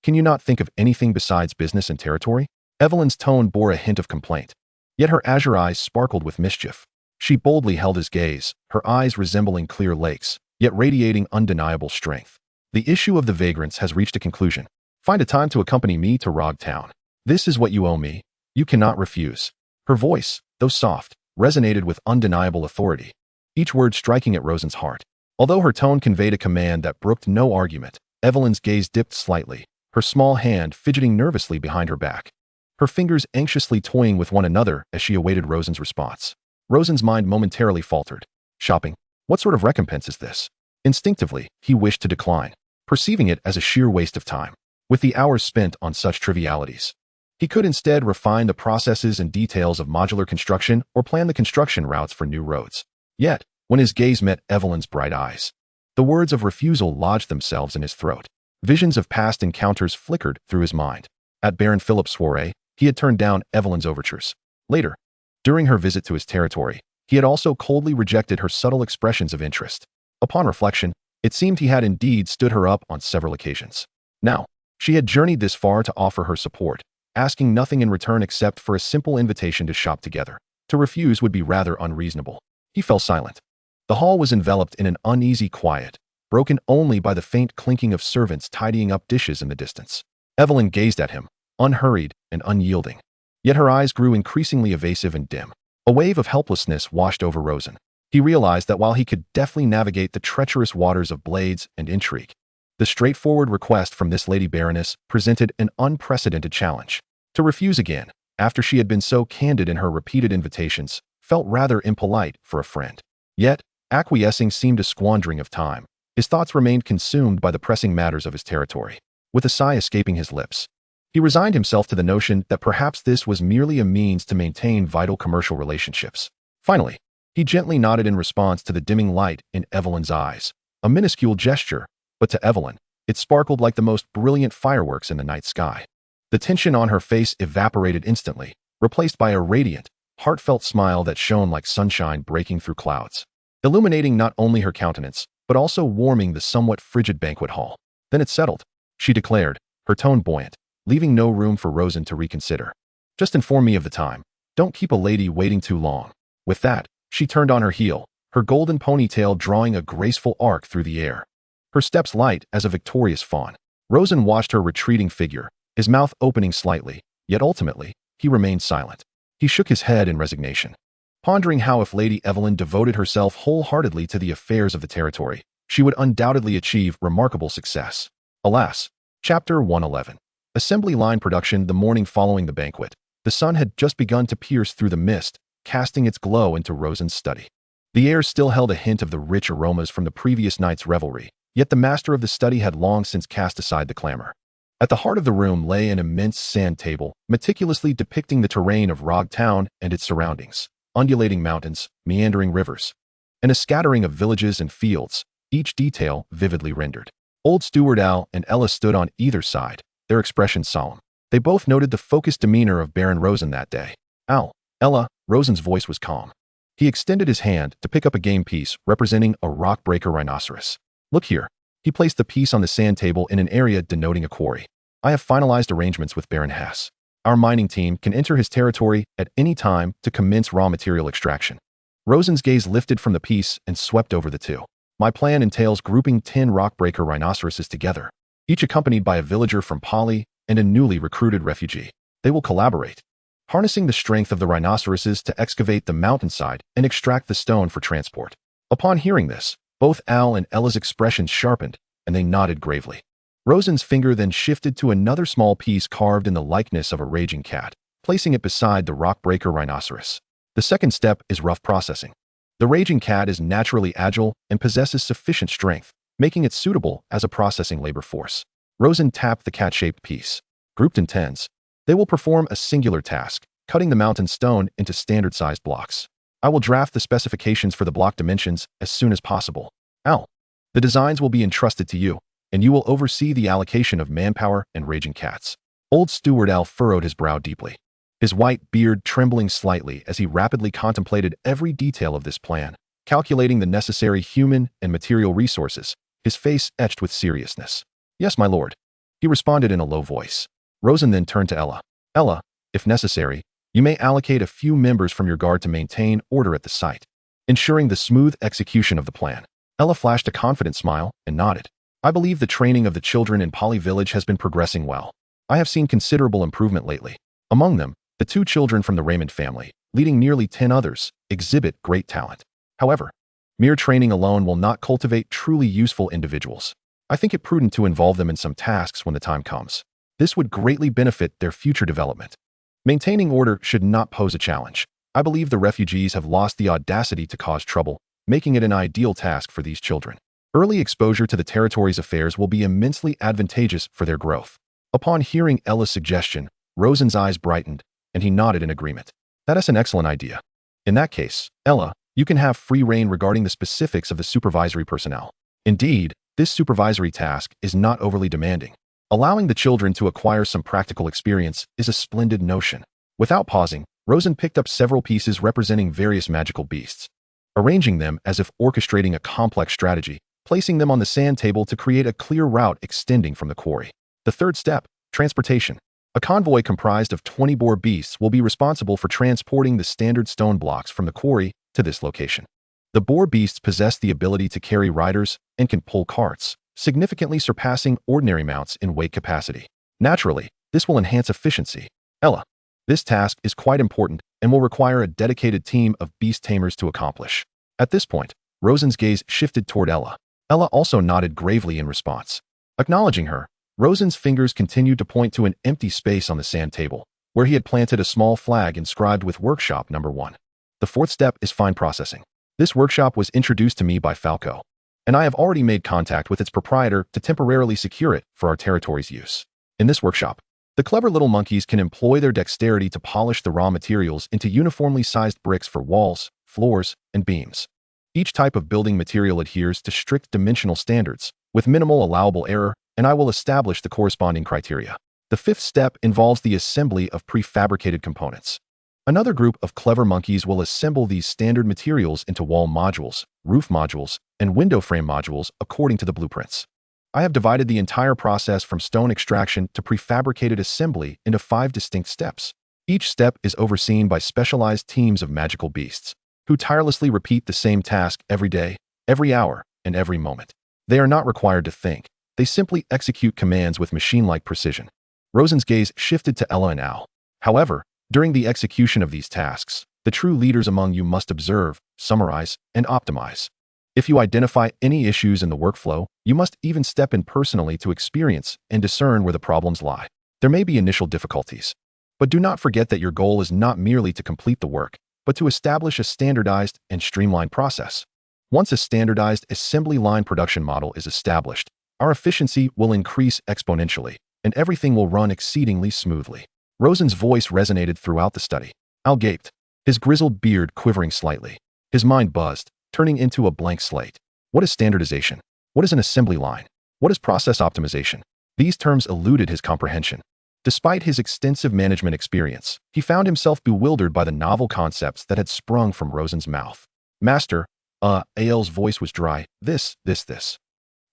Can you not think of anything besides business and territory? Evelyn's tone bore a hint of complaint. Yet her azure eyes sparkled with mischief. She boldly held his gaze, her eyes resembling clear lakes, yet radiating undeniable strength. The issue of the vagrants has reached a conclusion. Find a time to accompany me to Rog Town. This is what you owe me. You cannot refuse. Her voice, though soft, resonated with undeniable authority, each word striking at Rosen's heart. Although her tone conveyed a command that brooked no argument, Evelyn's gaze dipped slightly, her small hand fidgeting nervously behind her back, her fingers anxiously toying with one another as she awaited Rosen's response. Rosen's mind momentarily faltered. Shopping? What sort of recompense is this? Instinctively, he wished to decline, perceiving it as a sheer waste of time. With the hours spent on such trivialities, he could instead refine the processes and details of modular construction or plan the construction routes for new roads. Yet, when his gaze met Evelyn's bright eyes, the words of refusal lodged themselves in his throat. Visions of past encounters flickered through his mind. At Baron Philip's soiree, he had turned down Evelyn's overtures. Later, during her visit to his territory, he had also coldly rejected her subtle expressions of interest. Upon reflection, it seemed he had indeed stood her up on several occasions. Now, she had journeyed this far to offer her support, asking nothing in return except for a simple invitation to shop together. To refuse would be rather unreasonable. He fell silent. The hall was enveloped in an uneasy quiet, broken only by the faint clinking of servants tidying up dishes in the distance. Evelyn gazed at him, unhurried and unyielding. Yet her eyes grew increasingly evasive and dim. A wave of helplessness washed over Rosen. He realized that while he could deftly navigate the treacherous waters of blades and intrigue, the straightforward request from this Lady Baroness presented an unprecedented challenge. To refuse again, after she had been so candid in her repeated invitations, felt rather impolite for a friend. Yet, acquiescing seemed a squandering of time. His thoughts remained consumed by the pressing matters of his territory. With a sigh escaping his lips, he resigned himself to the notion that perhaps this was merely a means to maintain vital commercial relationships. Finally, he gently nodded in response to the dimming light in Evelyn's eyes. A minuscule gesture, but to Evelyn, it sparkled like the most brilliant fireworks in the night sky. The tension on her face evaporated instantly, replaced by a radiant, heartfelt smile that shone like sunshine breaking through clouds, illuminating not only her countenance, but also warming the somewhat frigid banquet hall. Then it settled, she declared, her tone buoyant, leaving no room for Rosen to reconsider. Just inform me of the time. Don't keep a lady waiting too long. With that, she turned on her heel, her golden ponytail drawing a graceful arc through the air, her steps light as a victorious fawn. Rosen watched her retreating figure, his mouth opening slightly, yet ultimately, he remained silent. He shook his head in resignation, pondering how if Lady Evelyn devoted herself wholeheartedly to the affairs of the territory, she would undoubtedly achieve remarkable success. Alas. Chapter 111. Assembly line production. The morning following the banquet, the sun had just begun to pierce through the mist, casting its glow into Rosen's study. The air still held a hint of the rich aromas from the previous night's revelry, yet the master of the study had long since cast aside the clamor. At the heart of the room lay an immense sand table, meticulously depicting the terrain of Rog Town and its surroundings, undulating mountains, meandering rivers, and a scattering of villages and fields, each detail vividly rendered. Old Steward Al and Ella stood on either side, their expressions solemn. They both noted the focused demeanor of Baron Rosen that day. Ella, Rosen's voice was calm. He extended his hand to pick up a game piece representing a rock-breaker rhinoceros. Look here. He placed the piece on the sand table in an area denoting a quarry. I have finalized arrangements with Baron Hess. Our mining team can enter his territory at any time to commence raw material extraction. Rosen's gaze lifted from the piece and swept over the two. My plan entails grouping 10 rock-breaker rhinoceroses together, each accompanied by a villager from Pali and a newly recruited refugee. They will collaborate, harnessing the strength of the rhinoceroses to excavate the mountainside and extract the stone for transport. Upon hearing this, both Al and Ella's expressions sharpened, and they nodded gravely. Rosen's finger then shifted to another small piece carved in the likeness of a raging cat, placing it beside the rock-breaker rhinoceros. The second step is rough processing. The raging cat is naturally agile and possesses sufficient strength, making it suitable as a processing labor force. Rosen tapped the cat-shaped piece. Grouped in tens, they will perform a singular task, cutting the mountain stone into standard-sized blocks. I will draft the specifications for the block dimensions as soon as possible. Al, the designs will be entrusted to you, and you will oversee the allocation of manpower and raging cats. Old Steward Al furrowed his brow deeply. his white beard trembling slightly as he rapidly contemplated every detail of this plan, calculating the necessary human and material resources, his face etched with seriousness. "Yes, my lord," he responded in a low voice. Rosen then turned to Ella. "Ella, if necessary, you may allocate a few members from your guard to maintain order at the site, ensuring the smooth execution of the plan." Ella flashed a confident smile and nodded. "I believe the training of the children in Poly Village has been progressing well. I have seen considerable improvement lately. Among them, the 2 children from the Raymond family, leading nearly 10 others, exhibit great talent. However, mere training alone will not cultivate truly useful individuals. I think it prudent to involve them in some tasks when the time comes. This would greatly benefit their future development. Maintaining order should not pose a challenge. I believe the refugees have lost the audacity to cause trouble, making it an ideal task for these children. Early exposure to the territory's affairs will be immensely advantageous for their growth." Upon hearing Ella's suggestion, Rosen's eyes brightened, and he nodded in agreement. "That is an excellent idea. In that case, Ella, you can have free rein regarding the specifics of the supervisory personnel. Indeed, this supervisory task is not overly demanding. Allowing the children to acquire some practical experience is a splendid notion." Without pausing, Rosen picked up several pieces representing various magical beasts, arranging them as if orchestrating a complex strategy, placing them on the sand table to create a clear route extending from the quarry. The third step, transportation. A convoy comprised of 20 boar beasts will be responsible for transporting the standard stone blocks from the quarry to this location. The boar beasts possess the ability to carry riders and can pull carts, significantly surpassing ordinary mounts in weight capacity. Naturally, this will enhance efficiency. Ella, this task is quite important and will require a dedicated team of beast tamers to accomplish. At this point, Rosen's gaze shifted toward Ella. Ella also nodded gravely in response. Acknowledging her, Rosen's fingers continued to point to an empty space on the sand table, where he had planted a small flag inscribed with Workshop Number 1. The fourth step is fine processing. This workshop was introduced to me by Falco, and I have already made contact with its proprietor to temporarily secure it for our territory's use. In this workshop, the clever little monkeys can employ their dexterity to polish the raw materials into uniformly sized bricks for walls, floors, and beams. Each type of building material adheres to strict dimensional standards, with minimal allowable error, and I will establish the corresponding criteria. The fifth step involves the assembly of prefabricated components. Another group of clever monkeys will assemble these standard materials into wall modules, roof modules, and window frame modules according to the blueprints. I have divided the entire process from stone extraction to prefabricated assembly into 5 distinct steps. Each step is overseen by specialized teams of magical beasts, who tirelessly repeat the same task every day, every hour, and every moment. They are not required to think. They simply execute commands with machine-like precision. Rosen's gaze shifted to Ella and Al. However, during the execution of these tasks, the true leaders among you must observe, summarize, and optimize. If you identify any issues in the workflow, you must even step in personally to experience and discern where the problems lie. There may be initial difficulties, but do not forget that your goal is not merely to complete the work, but to establish a standardized and streamlined process. Once a standardized assembly line production model is established, our efficiency will increase exponentially, and everything will run exceedingly smoothly. Rosen's voice resonated throughout the study. Al gaped, his grizzled beard quivering slightly. His mind buzzed, turning into a blank slate. What is standardization? What is an assembly line? What is process optimization? These terms eluded his comprehension. Despite his extensive management experience, he found himself bewildered by the novel concepts that had sprung from Rosen's mouth. Master, Al's voice was dry. This.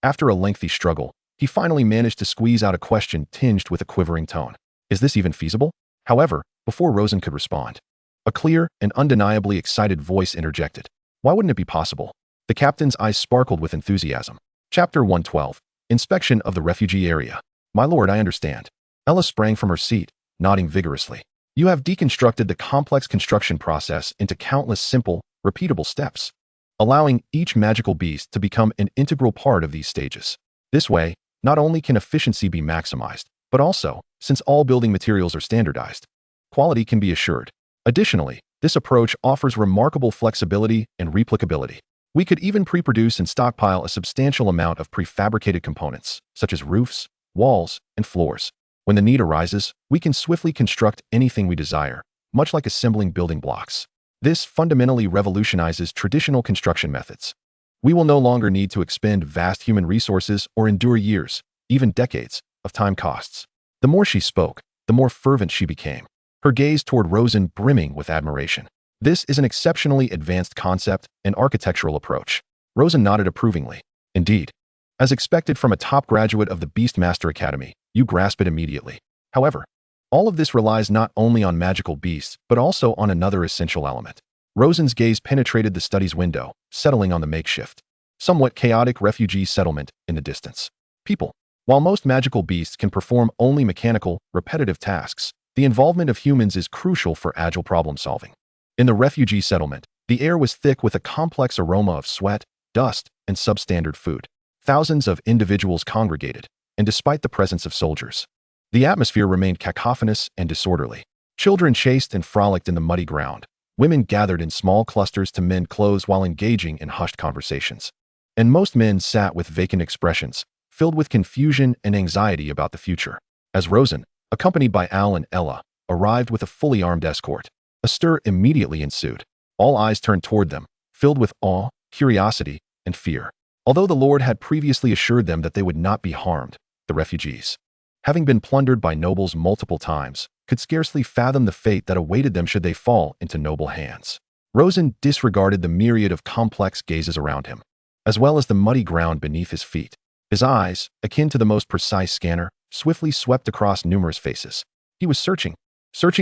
After a lengthy struggle, he finally managed to squeeze out a question tinged with a quivering tone. Is this even feasible? However, before Rosen could respond, a clear and undeniably excited voice interjected. Why wouldn't it be possible? The captain's eyes sparkled with enthusiasm. Chapter 112. Inspection of the refugee area. My lord, I understand. Ella sprang from her seat, nodding vigorously. You have deconstructed the complex construction process into countless simple, repeatable steps, allowing each magical beast to become an integral part of these stages. This way, not only can efficiency be maximized, but also, since all building materials are standardized, quality can be assured. Additionally, this approach offers remarkable flexibility and replicability. We could even pre-produce and stockpile a substantial amount of prefabricated components, such as roofs, walls, and floors. When the need arises, we can swiftly construct anything we desire, much like assembling building blocks. This fundamentally revolutionizes traditional construction methods. We will no longer need to expend vast human resources or endure years, even decades, of time costs. The more she spoke, the more fervent she became. her gaze toward Rosen brimming with admiration. This is an exceptionally advanced concept and architectural approach. Rosen nodded approvingly. Indeed. As expected from a top graduate of the Beastmaster Academy, you grasp it immediately. However, all of this relies not only on magical beasts, but also on another essential element. Rosen's gaze penetrated the study's window, settling on the makeshift, somewhat chaotic refugee settlement in the distance. People. While most magical beasts can perform only mechanical, repetitive tasks, the involvement of humans is crucial for agile problem-solving. In the refugee settlement, the air was thick with a complex aroma of sweat, dust, and substandard food. Thousands of individuals congregated, and despite the presence of soldiers, the atmosphere remained cacophonous and disorderly. Children chased and frolicked in the muddy ground. Women gathered in small clusters to mend clothes while engaging in hushed conversations. And most men sat with vacant expressions, filled with confusion and anxiety about the future. As Rosen, accompanied by Al and Ella, arrived with a fully armed escort, a stir immediately ensued. All eyes turned toward them, filled with awe, curiosity, and fear. Although the Lord had previously assured them that they would not be harmed, the refugees, having been plundered by nobles multiple times, could scarcely fathom the fate that awaited them should they fall into noble hands. Rosen disregarded the myriad of complex gazes around him, as well as the muddy ground beneath his feet. His eyes, akin to the most precise scanner, swiftly swept across numerous faces. He was searching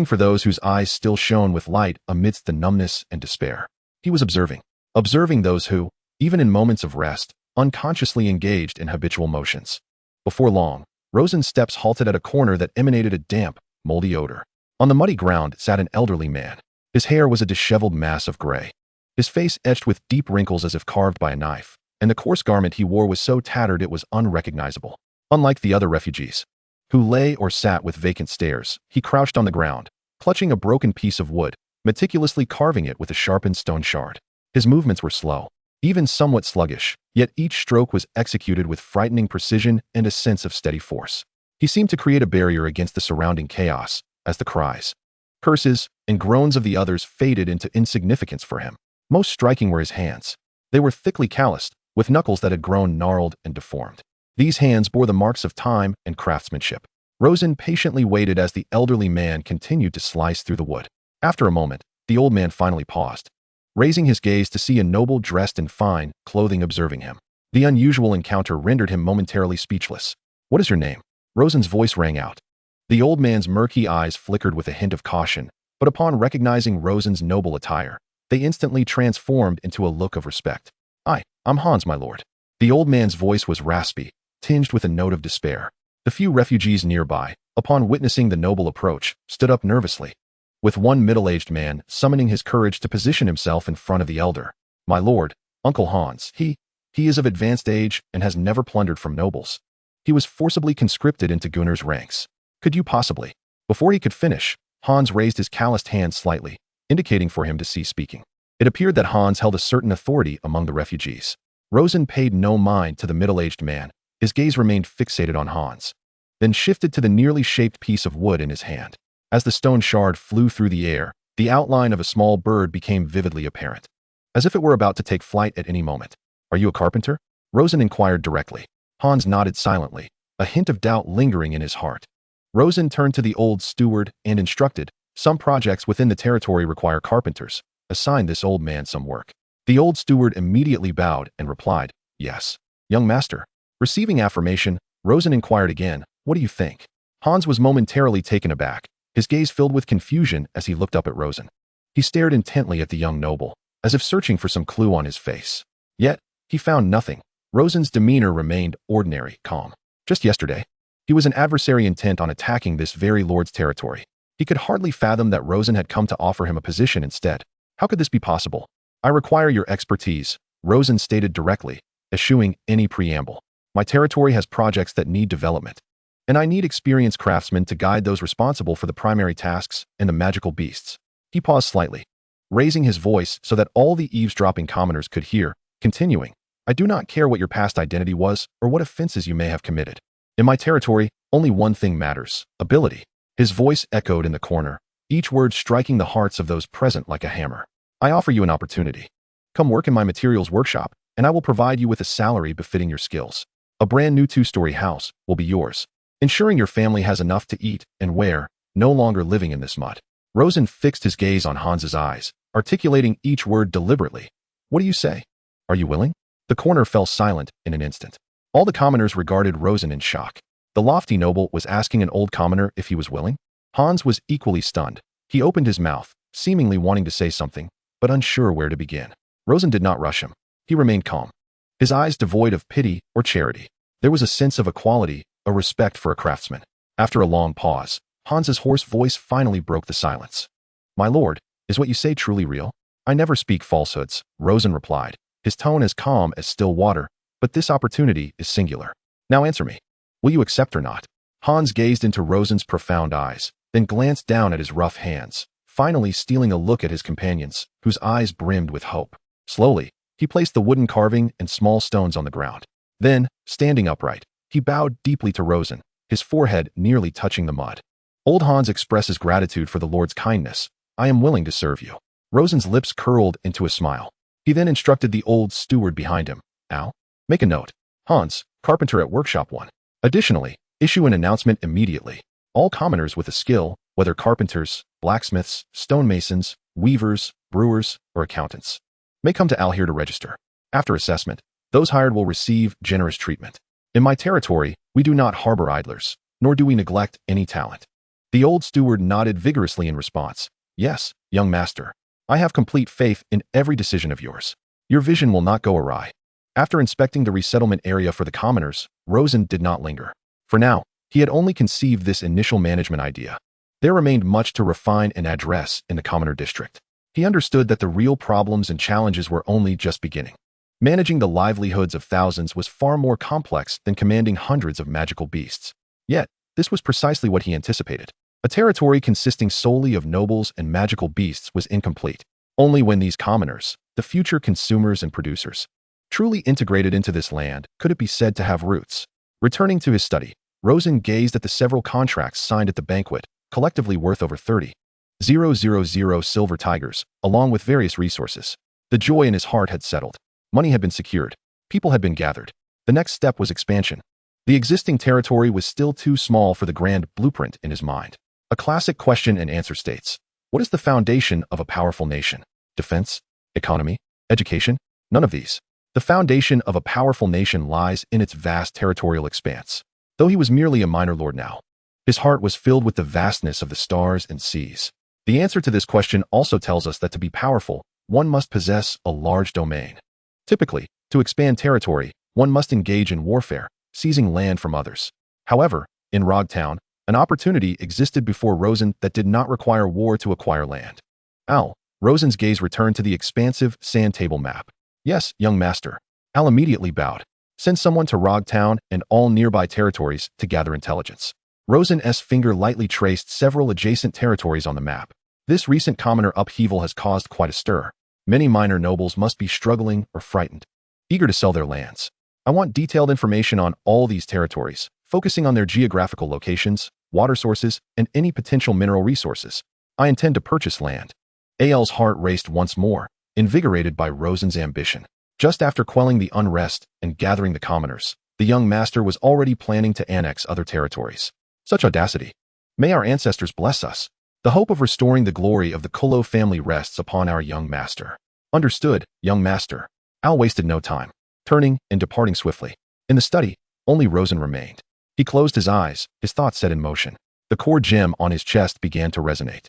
for those whose eyes still shone with light amidst the numbness and despair. He was observing those who, even in moments of rest, unconsciously engaged in habitual motions. Before long, Rosen's steps halted at a corner that emanated a damp, moldy odor. On the muddy ground sat an elderly man. His hair was a disheveled mass of gray, his face etched with deep wrinkles as if carved by a knife, and the coarse garment he wore was so tattered it was unrecognizable. Unlike the other refugees, who lay or sat with vacant stares, he crouched on the ground, clutching a broken piece of wood, meticulously carving it with a sharpened stone shard. His movements were slow, even somewhat sluggish, yet each stroke was executed with frightening precision and a sense of steady force. He seemed to create a barrier against the surrounding chaos, as the cries, curses, and groans of the others faded into insignificance for him. Most striking were his hands. They were thickly calloused, with knuckles that had grown gnarled and deformed. These hands bore the marks of time and craftsmanship. Rosen patiently waited as the elderly man continued to slice through the wood. After a moment, the old man finally paused, raising his gaze to see a noble dressed in fine clothing observing him. The unusual encounter rendered him momentarily speechless. "What is your name?" Rosen's voice rang out. The old man's murky eyes flickered with a hint of caution, but upon recognizing Rosen's noble attire, they instantly transformed into a look of respect. I'm Hans, my lord." The old man's voice was raspy, tinged with a note of despair. The few refugees nearby, upon witnessing the noble approach, stood up nervously, with one middle-aged man summoning his courage to position himself in front of the elder. "My lord, Uncle Hans, he is of advanced age and has never plundered from nobles. He was forcibly conscripted into Gunnar's ranks. Could you possibly—" Before he could finish, Hans raised his calloused hand slightly, indicating for him to cease speaking. It appeared that Hans held a certain authority among the refugees. Rosen paid no mind to the middle-aged man. His gaze remained fixated on Hans, then shifted to the nearly shaped piece of wood in his hand. As the stone shard flew through the air, the outline of a small bird became vividly apparent, as if it were about to take flight at any moment. "Are you a carpenter?" Rosen inquired directly. Hans nodded silently, a hint of doubt lingering in his heart. Rosen turned to the old steward and instructed, "Some projects within the territory require carpenters. Assign this old man some work." The old steward immediately bowed and replied, "Yes, young master." Receiving affirmation, Rosen inquired again, "What do you think?" Hans was momentarily taken aback, his gaze filled with confusion as he looked up at Rosen. He stared intently at the young noble, as if searching for some clue on his face. Yet, he found nothing. Rosen's demeanor remained ordinary, calm. Just yesterday, he was an adversary intent on attacking this very lord's territory. He could hardly fathom that Rosen had come to offer him a position instead. How could this be possible? "I require your expertise," Rosen stated directly, eschewing any preamble. "My territory has projects that need development, and I need experienced craftsmen to guide those responsible for the primary tasks and the magical beasts." He paused slightly, raising his voice so that all the eavesdropping commoners could hear, continuing, "I do not care what your past identity was or what offenses you may have committed. In my territory, only one thing matters: ability." His voice echoed in the corner, each word striking the hearts of those present like a hammer. "I offer you an opportunity. Come work in my materials workshop, and I will provide you with a salary befitting your skills. A brand new 2-story house will be yours, ensuring your family has enough to eat and wear, no longer living in this mud." Rosen fixed his gaze on Hans's eyes, articulating each word deliberately. What do you say? Are you willing? The corner fell silent in an instant. All the commoners regarded Rosen in shock. The lofty noble was asking an old commoner if he was willing? Hans was equally stunned. He opened his mouth, seemingly wanting to say something, but unsure where to begin. Rosen did not rush him. He remained calm, his eyes devoid of pity or charity. There was a sense of equality, a respect for a craftsman. After a long pause, Hans's hoarse voice finally broke the silence. My lord, is what you say truly real? I never speak falsehoods, Rosen replied, his tone as calm as still water, but this opportunity is singular. Now answer me. Will you accept or not? Hans gazed into Rosen's profound eyes, then glanced down at his rough hands, finally stealing a look at his companions, whose eyes brimmed with hope. Slowly, he placed the wooden carving and small stones on the ground. Then, standing upright, he bowed deeply to Rosen, his forehead nearly touching the mud. Old Hans expresses gratitude for the Lord's kindness. I am willing to serve you. Rosen's lips curled into a smile. He then instructed the old steward behind him. Al, make a note. Hans, carpenter at workshop 1. Additionally, issue an announcement immediately. All commoners with a skill, whether carpenters, blacksmiths, stonemasons, weavers, brewers, or accountants, may come to Al here to register. After assessment, those hired will receive generous treatment. In my territory, we do not harbor idlers, nor do we neglect any talent. The old steward nodded vigorously in response. Yes, young master. I have complete faith in every decision of yours. Your vision will not go awry. After inspecting the resettlement area for the commoners, Rosen did not linger. For now, he had only conceived this initial management idea. There remained much to refine and address in the commoner district. He understood that the real problems and challenges were only just beginning. Managing the livelihoods of thousands was far more complex than commanding hundreds of magical beasts. Yet, this was precisely what he anticipated. A territory consisting solely of nobles and magical beasts was incomplete. Only when these commoners, the future consumers and producers, truly integrated into this land could it be said to have roots. Returning to his study, Rosen gazed at the several contracts signed at the banquet, collectively worth over 30,000 silver tigers, along with various resources. The joy in his heart had settled. Money had been secured. People had been gathered. The next step was expansion. The existing territory was still too small for the grand blueprint in his mind. A classic question and answer states, what is the foundation of a powerful nation? Defense? Economy? Education? None of these. The foundation of a powerful nation lies in its vast territorial expanse. Though he was merely a minor lord now, his heart was filled with the vastness of the stars and seas. The answer to this question also tells us that to be powerful, one must possess a large domain. Typically, to expand territory, one must engage in warfare, seizing land from others. However, in Rogtown, an opportunity existed before Rosen that did not require war to acquire land. Al, Rosen's gaze returned to the expansive sand table map. Yes, young master. Al immediately bowed. Send someone to Rogtown and all nearby territories to gather intelligence. Rosen's finger lightly traced several adjacent territories on the map. This recent commoner upheaval has caused quite a stir. Many minor nobles must be struggling or frightened, eager to sell their lands. I want detailed information on all these territories, focusing on their geographical locations, water sources, and any potential mineral resources. I intend to purchase land. Al's heart raced once more, invigorated by Rosen's ambition. Just after quelling the unrest and gathering the commoners, the young master was already planning to annex other territories. Such audacity. May our ancestors bless us. The hope of restoring the glory of the Kolo family rests upon our young master. Understood, young master. Al wasted no time, turning and departing swiftly. In the study, only Rosen remained. He closed his eyes, his thoughts set in motion. The core gem on his chest began to resonate,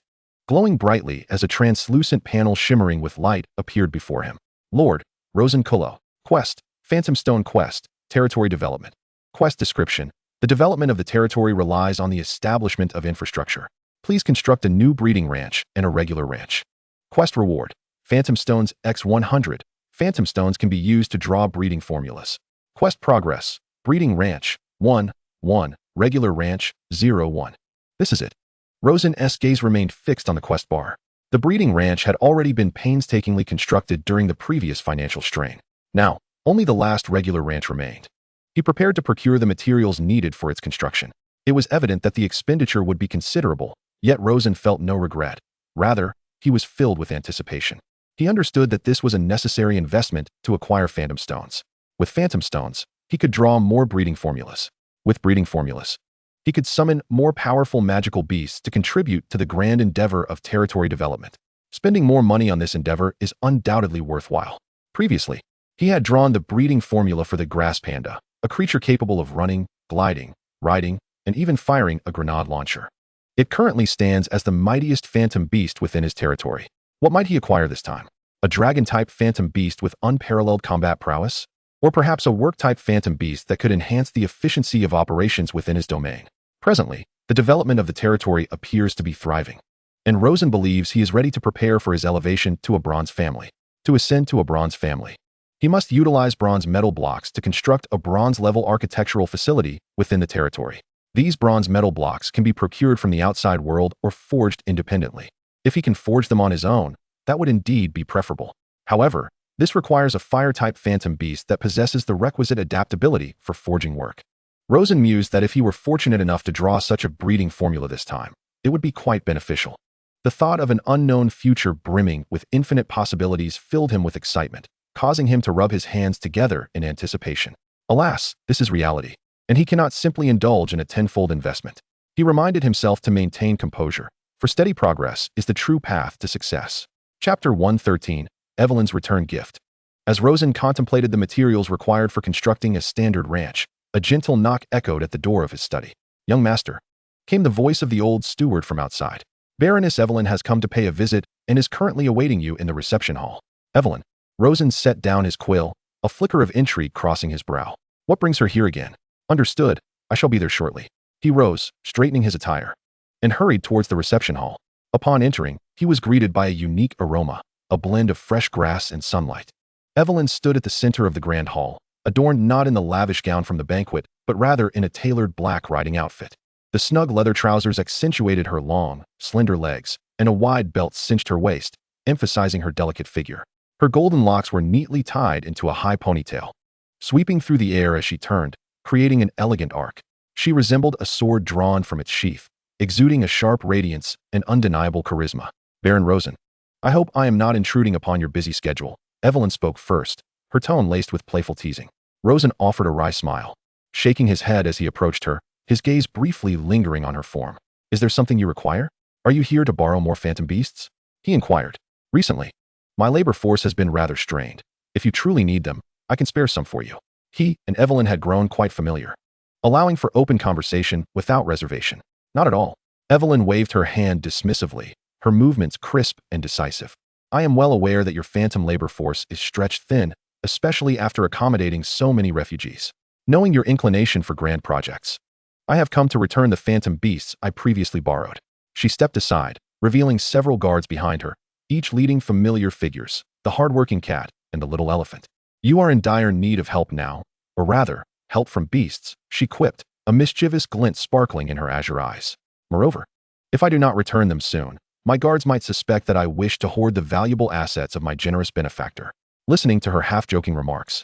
glowing brightly as a translucent panel shimmering with light appeared before him. Lord, Rosen Kolo. Quest, Phantom Stone Quest, Territory Development. Quest description. The development of the territory relies on the establishment of infrastructure. Please construct a new breeding ranch and a regular ranch. Quest reward. Phantom Stones X100. Phantom Stones can be used to draw breeding formulas. Quest progress. Breeding ranch 1, 1. Regular ranch 0, 1. This is it. Rosen's gaze remained fixed on the quest bar. The breeding ranch had already been painstakingly constructed during the previous financial strain. Now, only the last regular ranch remained. He prepared to procure the materials needed for its construction. It was evident that the expenditure would be considerable, yet Rosen felt no regret. Rather, he was filled with anticipation. He understood that this was a necessary investment to acquire Phantom Stones. With Phantom Stones, he could draw more breeding formulas. With breeding formulas, He could summon more powerful magical beasts to contribute to the grand endeavor of territory development. Spending more money on this endeavor is undoubtedly worthwhile. Previously, he had drawn the breeding formula for the grass panda, a creature capable of running, gliding, riding, and even firing a grenade launcher. It currently stands as the mightiest phantom beast within his territory. What might he acquire this time? A dragon-type phantom beast with unparalleled combat prowess? Or perhaps a work-type phantom beast that could enhance the efficiency of operations within his domain? Presently, the development of the territory appears to be thriving, and Rosen believes he is ready to prepare for his elevation to a bronze family. To ascend to a bronze family, he must utilize bronze metal blocks to construct a bronze-level architectural facility within the territory. These bronze metal blocks can be procured from the outside world or forged independently. If he can forge them on his own, that would indeed be preferable. However, this requires a fire-type phantom beast that possesses the requisite adaptability for forging work. Rosen mused that if he were fortunate enough to draw such a breeding formula this time, it would be quite beneficial. The thought of an unknown future brimming with infinite possibilities filled him with excitement, causing him to rub his hands together in anticipation. Alas, this is reality, and he cannot simply indulge in a tenfold investment. He reminded himself to maintain composure, for steady progress is the true path to success. Chapter 113, Evelyn's Return Gift. As Rosen contemplated the materials required for constructing a standard ranch, a gentle knock echoed at the door of his study. "Young master," came the voice of the old steward from outside. "Baroness Evelyn has come to pay a visit and is currently awaiting you in the reception hall." Evelyn. Rosen set down his quill, a flicker of intrigue crossing his brow. "What brings her here again?" "Understood. I shall be there shortly." He rose, straightening his attire, and hurried towards the reception hall. Upon entering, he was greeted by a unique aroma, a blend of fresh grass and sunlight. Evelyn stood at the center of the grand hall, adorned not in the lavish gown from the banquet, but rather in a tailored black riding outfit. The snug leather trousers accentuated her long, slender legs, and a wide belt cinched her waist, emphasizing her delicate figure. Her golden locks were neatly tied into a high ponytail, sweeping through the air as she turned, creating an elegant arc. She resembled a sword drawn from its sheath, exuding a sharp radiance and undeniable charisma. "Baron Rosen, I hope I am not intruding upon your busy schedule." Evelyn spoke first, her tone laced with playful teasing. Rosen offered a wry smile, shaking his head as he approached her, his gaze briefly lingering on her form. "Is there something you require? Are you here to borrow more phantom beasts?" he inquired. "Recently, my labor force has been rather strained. If you truly need them, I can spare some for you." He and Evelyn had grown quite familiar, allowing for open conversation without reservation. "Not at all." Evelyn waved her hand dismissively, her movements crisp and decisive. "I am well aware that your phantom labor force is stretched thin, especially after accommodating so many refugees. Knowing your inclination for grand projects, I have come to return the phantom beasts I previously borrowed." She stepped aside, revealing several guards behind her, each leading familiar figures, the hardworking cat and the little elephant. "You are in dire need of help now, or rather, help from beasts," she quipped, a mischievous glint sparkling in her azure eyes. "Moreover, if I do not return them soon, my guards might suspect that I wish to hoard the valuable assets of my generous benefactor." Listening to her half-joking remarks,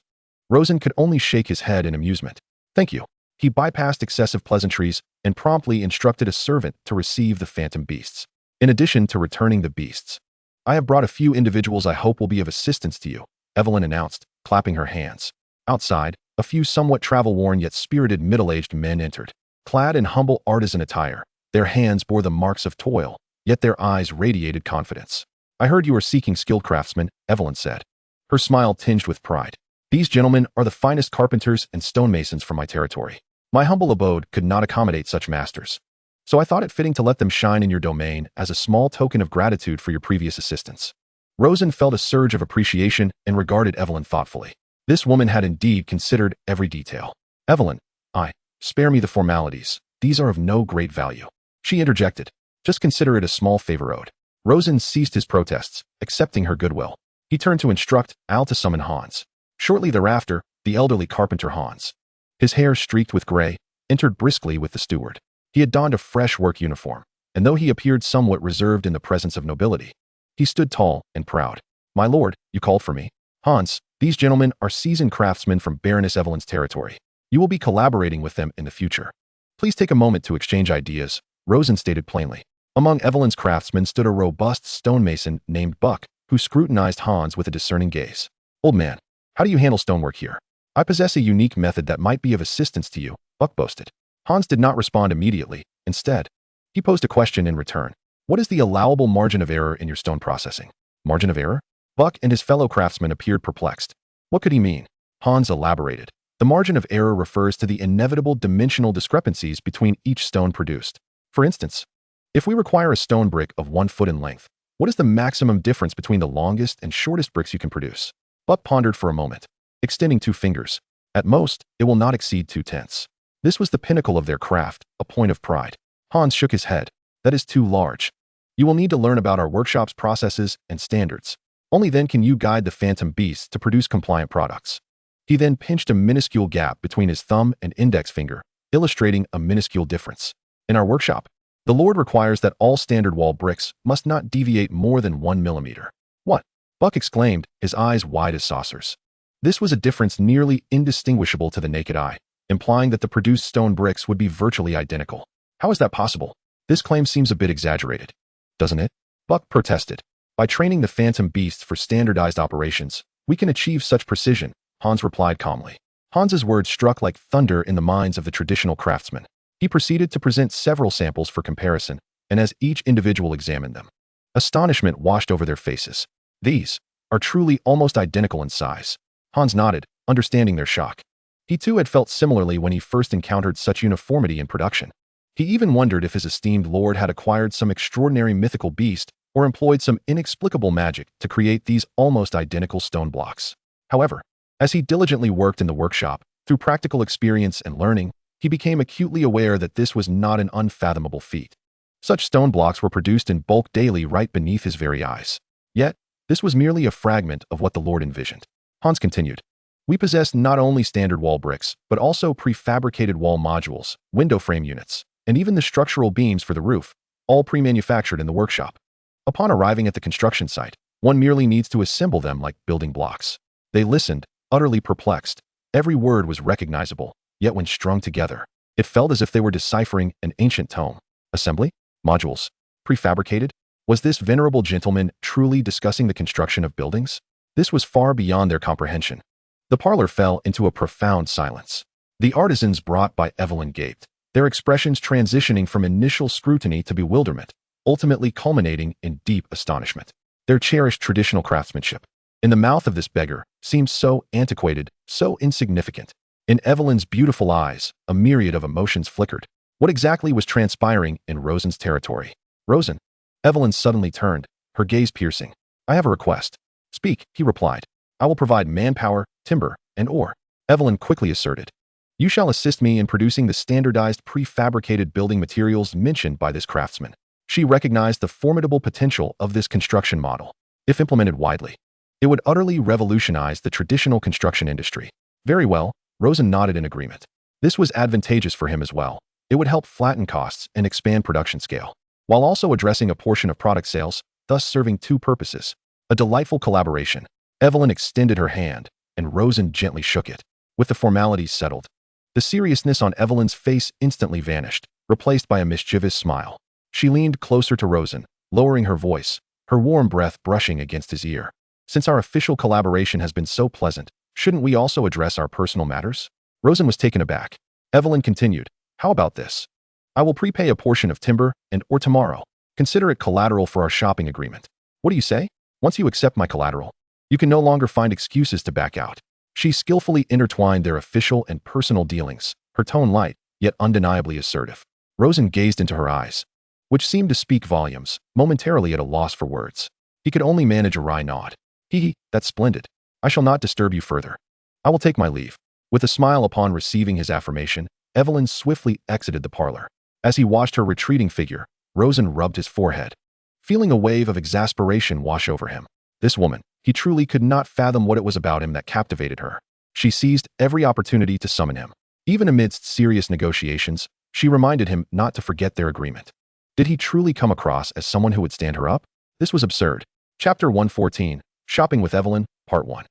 Rosen could only shake his head in amusement. "Thank you." He bypassed excessive pleasantries and promptly instructed a servant to receive the phantom beasts. "In addition to returning the beasts, I have brought a few individuals I hope will be of assistance to you," Evelyn announced, clapping her hands. Outside, a few somewhat travel-worn yet spirited middle-aged men entered, clad in humble artisan attire. Their hands bore the marks of toil, yet their eyes radiated confidence. "I heard you are seeking skilled craftsmen," Evelyn said, her smile tinged with pride. "These gentlemen are the finest carpenters and stonemasons from my territory. My humble abode could not accommodate such masters, so I thought it fitting to let them shine in your domain as a small token of gratitude for your previous assistance." Rosen felt a surge of appreciation and regarded Evelyn thoughtfully. This woman had indeed considered every detail. "Evelyn, spare me the formalities. These are of no great value," she interjected. "Just consider it a small favor owed." Rosen ceased his protests, accepting her goodwill. He turned to instruct Al to summon Hans. Shortly thereafter, the elderly carpenter Hans, his hair streaked with gray, entered briskly with the steward. He had donned a fresh work uniform, and though he appeared somewhat reserved in the presence of nobility, he stood tall and proud. "My lord, you called for me." "Hans, these gentlemen are seasoned craftsmen from Baroness Evelyn's territory. You will be collaborating with them in the future. Please take a moment to exchange ideas," Rosen stated plainly. Among Evelyn's craftsmen stood a robust stonemason named Buck, who scrutinized Hans with a discerning gaze. "Old man, how do you handle stonework here?" "I possess a unique method that might be of assistance to you," Buck boasted. Hans did not respond immediately. Instead, he posed a question in return. What is the allowable margin of error in your stone processing? Margin of error? Buck and his fellow craftsmen appeared perplexed. What could he mean? Hans elaborated. The margin of error refers to the inevitable dimensional discrepancies between each stone produced. For instance, if we require a stone brick of 1 foot in length, what is the maximum difference between the longest and shortest bricks you can produce? Buck pondered for a moment, extending 2 fingers. At most, it will not exceed 2/10. This was the pinnacle of their craft, a point of pride. Hans shook his head. That is too large. You will need to learn about our workshop's processes and standards. Only then can you guide the phantom beasts to produce compliant products. He then pinched a minuscule gap between his thumb and index finger, illustrating a minuscule difference. In our workshop, the Lord requires that all standard wall bricks must not deviate more than 1 millimeter. What? Buck exclaimed, his eyes wide as saucers. This was a difference nearly indistinguishable to the naked eye, implying that the produced stone bricks would be virtually identical. How is that possible? This claim seems a bit exaggerated, doesn't it? Buck protested. By training the phantom beasts for standardized operations, we can achieve such precision, Hans replied calmly. Hans's words struck like thunder in the minds of the traditional craftsmen. He proceeded to present several samples for comparison, and as each individual examined them, astonishment washed over their faces. These are truly almost identical in size. Hans nodded, understanding their shock. He too had felt similarly when he first encountered such uniformity in production. He even wondered if his esteemed lord had acquired some extraordinary mythical beast or employed some inexplicable magic to create these almost identical stone blocks. However, as he diligently worked in the workshop, through practical experience and learning, he became acutely aware that this was not an unfathomable feat. Such stone blocks were produced in bulk daily right beneath his very eyes. Yet, this was merely a fragment of what the Lord envisioned. Hans continued. We possess not only standard wall bricks, but also prefabricated wall modules, window frame units, and even the structural beams for the roof, all pre-manufactured in the workshop. Upon arriving at the construction site, one merely needs to assemble them like building blocks. They listened, utterly perplexed. Every word was recognizable, yet when strung together, it felt as if they were deciphering an ancient tome. Assembly? Modules? Prefabricated? Was this venerable gentleman truly discussing the construction of buildings? This was far beyond their comprehension. The parlor fell into a profound silence. The artisans brought by Evelyn gaped, their expressions transitioning from initial scrutiny to bewilderment, ultimately culminating in deep astonishment. Their cherished traditional craftsmanship, in the mouth of this beggar, seemed so antiquated, so insignificant. In Evelyn's beautiful eyes, a myriad of emotions flickered. What exactly was transpiring in Rosen's territory? Rosen. Evelyn suddenly turned, her gaze piercing. I have a request. Speak, he replied. I will provide manpower, timber, and ore. Evelyn quickly asserted. You shall assist me in producing the standardized prefabricated building materials mentioned by this craftsman. She recognized the formidable potential of this construction model. If implemented widely, it would utterly revolutionize the traditional construction industry. Very well, Rosen nodded in agreement. This was advantageous for him as well. It would help flatten costs and expand production scale, while also addressing a portion of product sales, thus serving two purposes. A delightful collaboration. Evelyn extended her hand, and Rosen gently shook it. With the formalities settled, the seriousness on Evelyn's face instantly vanished, replaced by a mischievous smile. She leaned closer to Rosen, lowering her voice, her warm breath brushing against his ear. Since our official collaboration has been so pleasant, shouldn't we also address our personal matters? Rosen was taken aback. Evelyn continued, how about this? I will prepay a portion of timber or tomorrow. Consider it collateral for our shopping agreement. What do you say? Once you accept my collateral, you can no longer find excuses to back out. She skillfully intertwined their official and personal dealings, her tone light, yet undeniably assertive. Rosen gazed into her eyes, which seemed to speak volumes, momentarily at a loss for words. He could only manage a wry nod. That's splendid. I shall not disturb you further. I will take my leave. With a smile upon receiving his affirmation, Evelyn swiftly exited the parlor. As he watched her retreating figure, Rosen rubbed his forehead, feeling a wave of exasperation wash over him. This woman, he truly could not fathom what it was about him that captivated her. She seized every opportunity to summon him. Even amidst serious negotiations, she reminded him not to forget their agreement. Did he truly come across as someone who would stand her up? This was absurd. Chapter 114, Shopping with Evelyn, Part 1.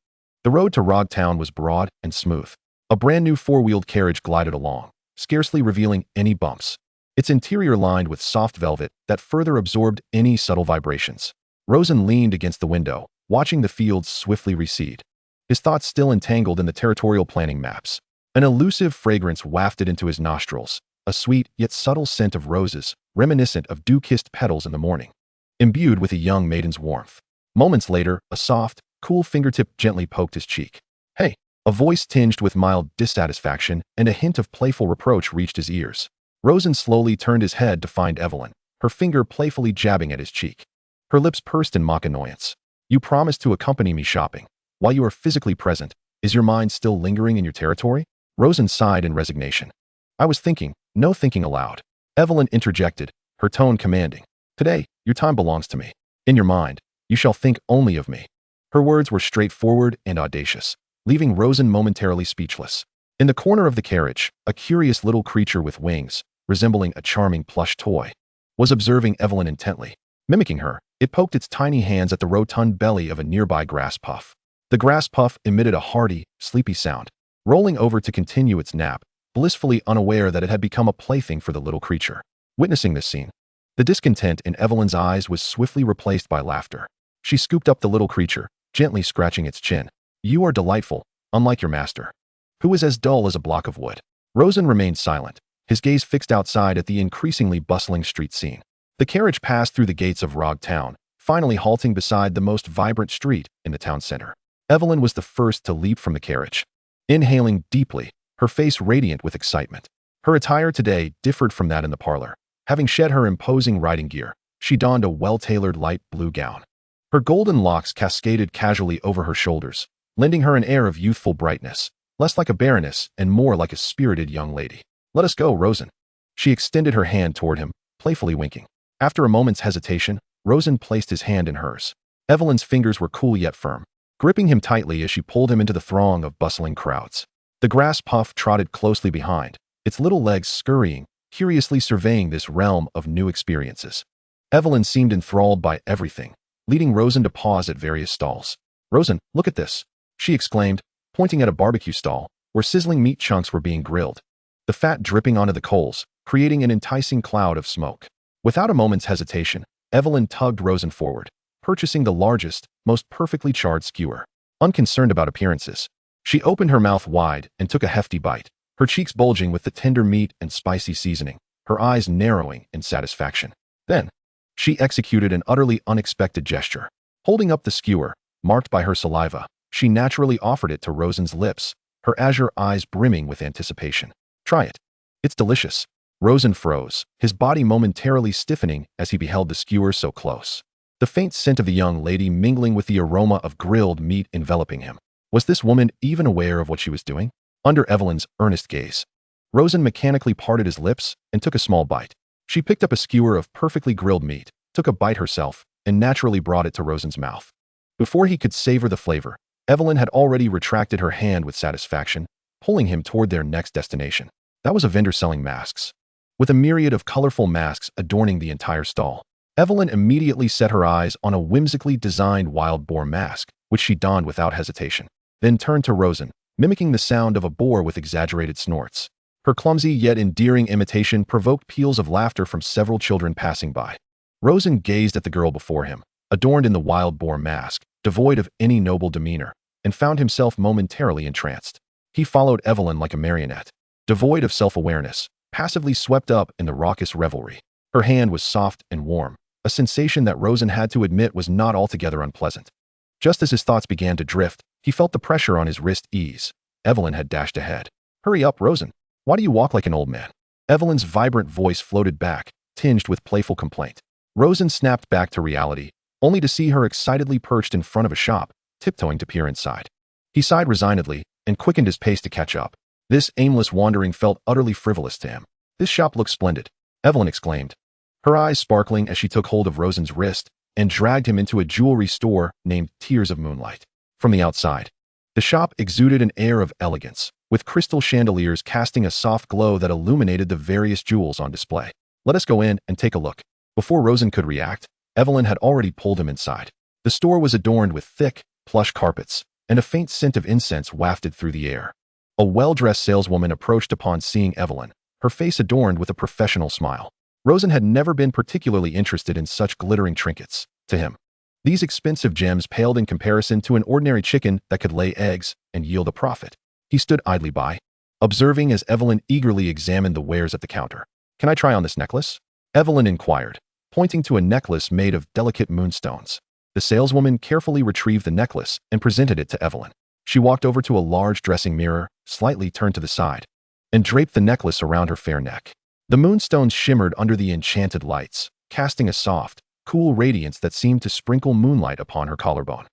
The road to Rog Town was broad and smooth. A brand new four-wheeled carriage glided along, scarcely revealing any bumps. Its interior lined with soft velvet that further absorbed any subtle vibrations. Rosen leaned against the window, watching the fields swiftly recede, his thoughts still entangled in the territorial planning maps. An elusive fragrance wafted into his nostrils, a sweet yet subtle scent of roses, reminiscent of dew-kissed petals in the morning, imbued with a young maiden's warmth. Moments later, a soft, cool fingertip gently poked his cheek. "Hey!" A voice tinged with mild dissatisfaction and a hint of playful reproach reached his ears. Rosen slowly turned his head to find Evelyn, her finger playfully jabbing at his cheek. Her lips pursed in mock annoyance. "You promised to accompany me shopping. While you are physically present, is your mind still lingering in your territory?" Rosen sighed in resignation. "I was thinking, no thinking aloud." Evelyn interjected, her tone commanding. "Today, your time belongs to me. In your mind, you shall think only of me." Her words were straightforward and audacious, leaving Rosen momentarily speechless. In the corner of the carriage, a curious little creature with wings, resembling a charming plush toy, was observing Evelyn intently. Mimicking her, it poked its tiny hands at the rotund belly of a nearby grass puff. The grass puff emitted a hearty, sleepy sound, rolling over to continue its nap, blissfully unaware that it had become a plaything for the little creature. Witnessing this scene, the discontent in Evelyn's eyes was swiftly replaced by laughter. She scooped up the little creature, gently scratching its chin. "You are delightful, unlike your master, who is as dull as a block of wood." Rosen remained silent, his gaze fixed outside at the increasingly bustling street scene. The carriage passed through the gates of Rog Town, finally halting beside the most vibrant street in the town center. Evelyn was the first to leap from the carriage, inhaling deeply, her face radiant with excitement. Her attire today differed from that in the parlor. Having shed her imposing riding gear, she donned a well-tailored light blue gown. Her golden locks cascaded casually over her shoulders, lending her an air of youthful brightness, less like a baroness and more like a spirited young lady. "Let us go, Rosen." She extended her hand toward him, playfully winking. After a moment's hesitation, Rosen placed his hand in hers. Evelyn's fingers were cool yet firm, gripping him tightly as she pulled him into the throng of bustling crowds. The grass puff trotted closely behind, its little legs scurrying, curiously surveying this realm of new experiences. Evelyn seemed enthralled by everything, leading Rosen to pause at various stalls. "Rosen, look at this," she exclaimed, pointing at a barbecue stall, where sizzling meat chunks were being grilled, the fat dripping onto the coals, creating an enticing cloud of smoke. Without a moment's hesitation, Evelyn tugged Rosen forward, purchasing the largest, most perfectly charred skewer. Unconcerned about appearances, she opened her mouth wide and took a hefty bite, her cheeks bulging with the tender meat and spicy seasoning, her eyes narrowing in satisfaction. Then, she executed an utterly unexpected gesture. Holding up the skewer, marked by her saliva, she naturally offered it to Rosen's lips, her azure eyes brimming with anticipation. "Try it. It's delicious." Rosen froze, his body momentarily stiffening as he beheld the skewer so close. The faint scent of the young lady mingling with the aroma of grilled meat enveloping him. Was this woman even aware of what she was doing? Under Evelyn's earnest gaze, Rosen mechanically parted his lips and took a small bite. She picked up a skewer of perfectly grilled meat, took a bite herself, and naturally brought it to Rosen's mouth. Before he could savor the flavor, Evelyn had already retracted her hand with satisfaction, pulling him toward their next destination. That was a vendor selling masks, with a myriad of colorful masks adorning the entire stall. Evelyn immediately set her eyes on a whimsically designed wild boar mask, which she donned without hesitation, then turned to Rosen, mimicking the sound of a boar with exaggerated snorts. Her clumsy yet endearing imitation provoked peals of laughter from several children passing by. Rosen gazed at the girl before him, adorned in the wild boar mask, devoid of any noble demeanor, and found himself momentarily entranced. He followed Evelyn like a marionette, devoid of self-awareness, passively swept up in the raucous revelry. Her hand was soft and warm, a sensation that Rosen had to admit was not altogether unpleasant. Just as his thoughts began to drift, he felt the pressure on his wrist ease. Evelyn had dashed ahead. "Hurry up, Rosen. Why do you walk like an old man?" Evelyn's vibrant voice floated back, tinged with playful complaint. Rosen snapped back to reality, only to see her excitedly perched in front of a shop, tiptoeing to peer inside. He sighed resignedly and quickened his pace to catch up. This aimless wandering felt utterly frivolous to him. "This shop looks splendid," Evelyn exclaimed, her eyes sparkling as she took hold of Rosen's wrist and dragged him into a jewelry store named Tears of Moonlight. From the outside, the shop exuded an air of elegance, with crystal chandeliers casting a soft glow that illuminated the various jewels on display. "Let us go in and take a look." Before Rosen could react, Evelyn had already pulled him inside. The store was adorned with thick, plush carpets, and a faint scent of incense wafted through the air. A well-dressed saleswoman approached upon seeing Evelyn, her face adorned with a professional smile. Rosen had never been particularly interested in such glittering trinkets. To him, these expensive gems paled in comparison to an ordinary chicken that could lay eggs and yield a profit. He stood idly by, observing as Evelyn eagerly examined the wares at the counter. "Can I try on this necklace?" Evelyn inquired, pointing to a necklace made of delicate moonstones. The saleswoman carefully retrieved the necklace and presented it to Evelyn. She walked over to a large dressing mirror, slightly turned to the side, and draped the necklace around her fair neck. The moonstones shimmered under the enchanted lights, casting a soft, cool radiance that seemed to sprinkle moonlight upon her collarbone,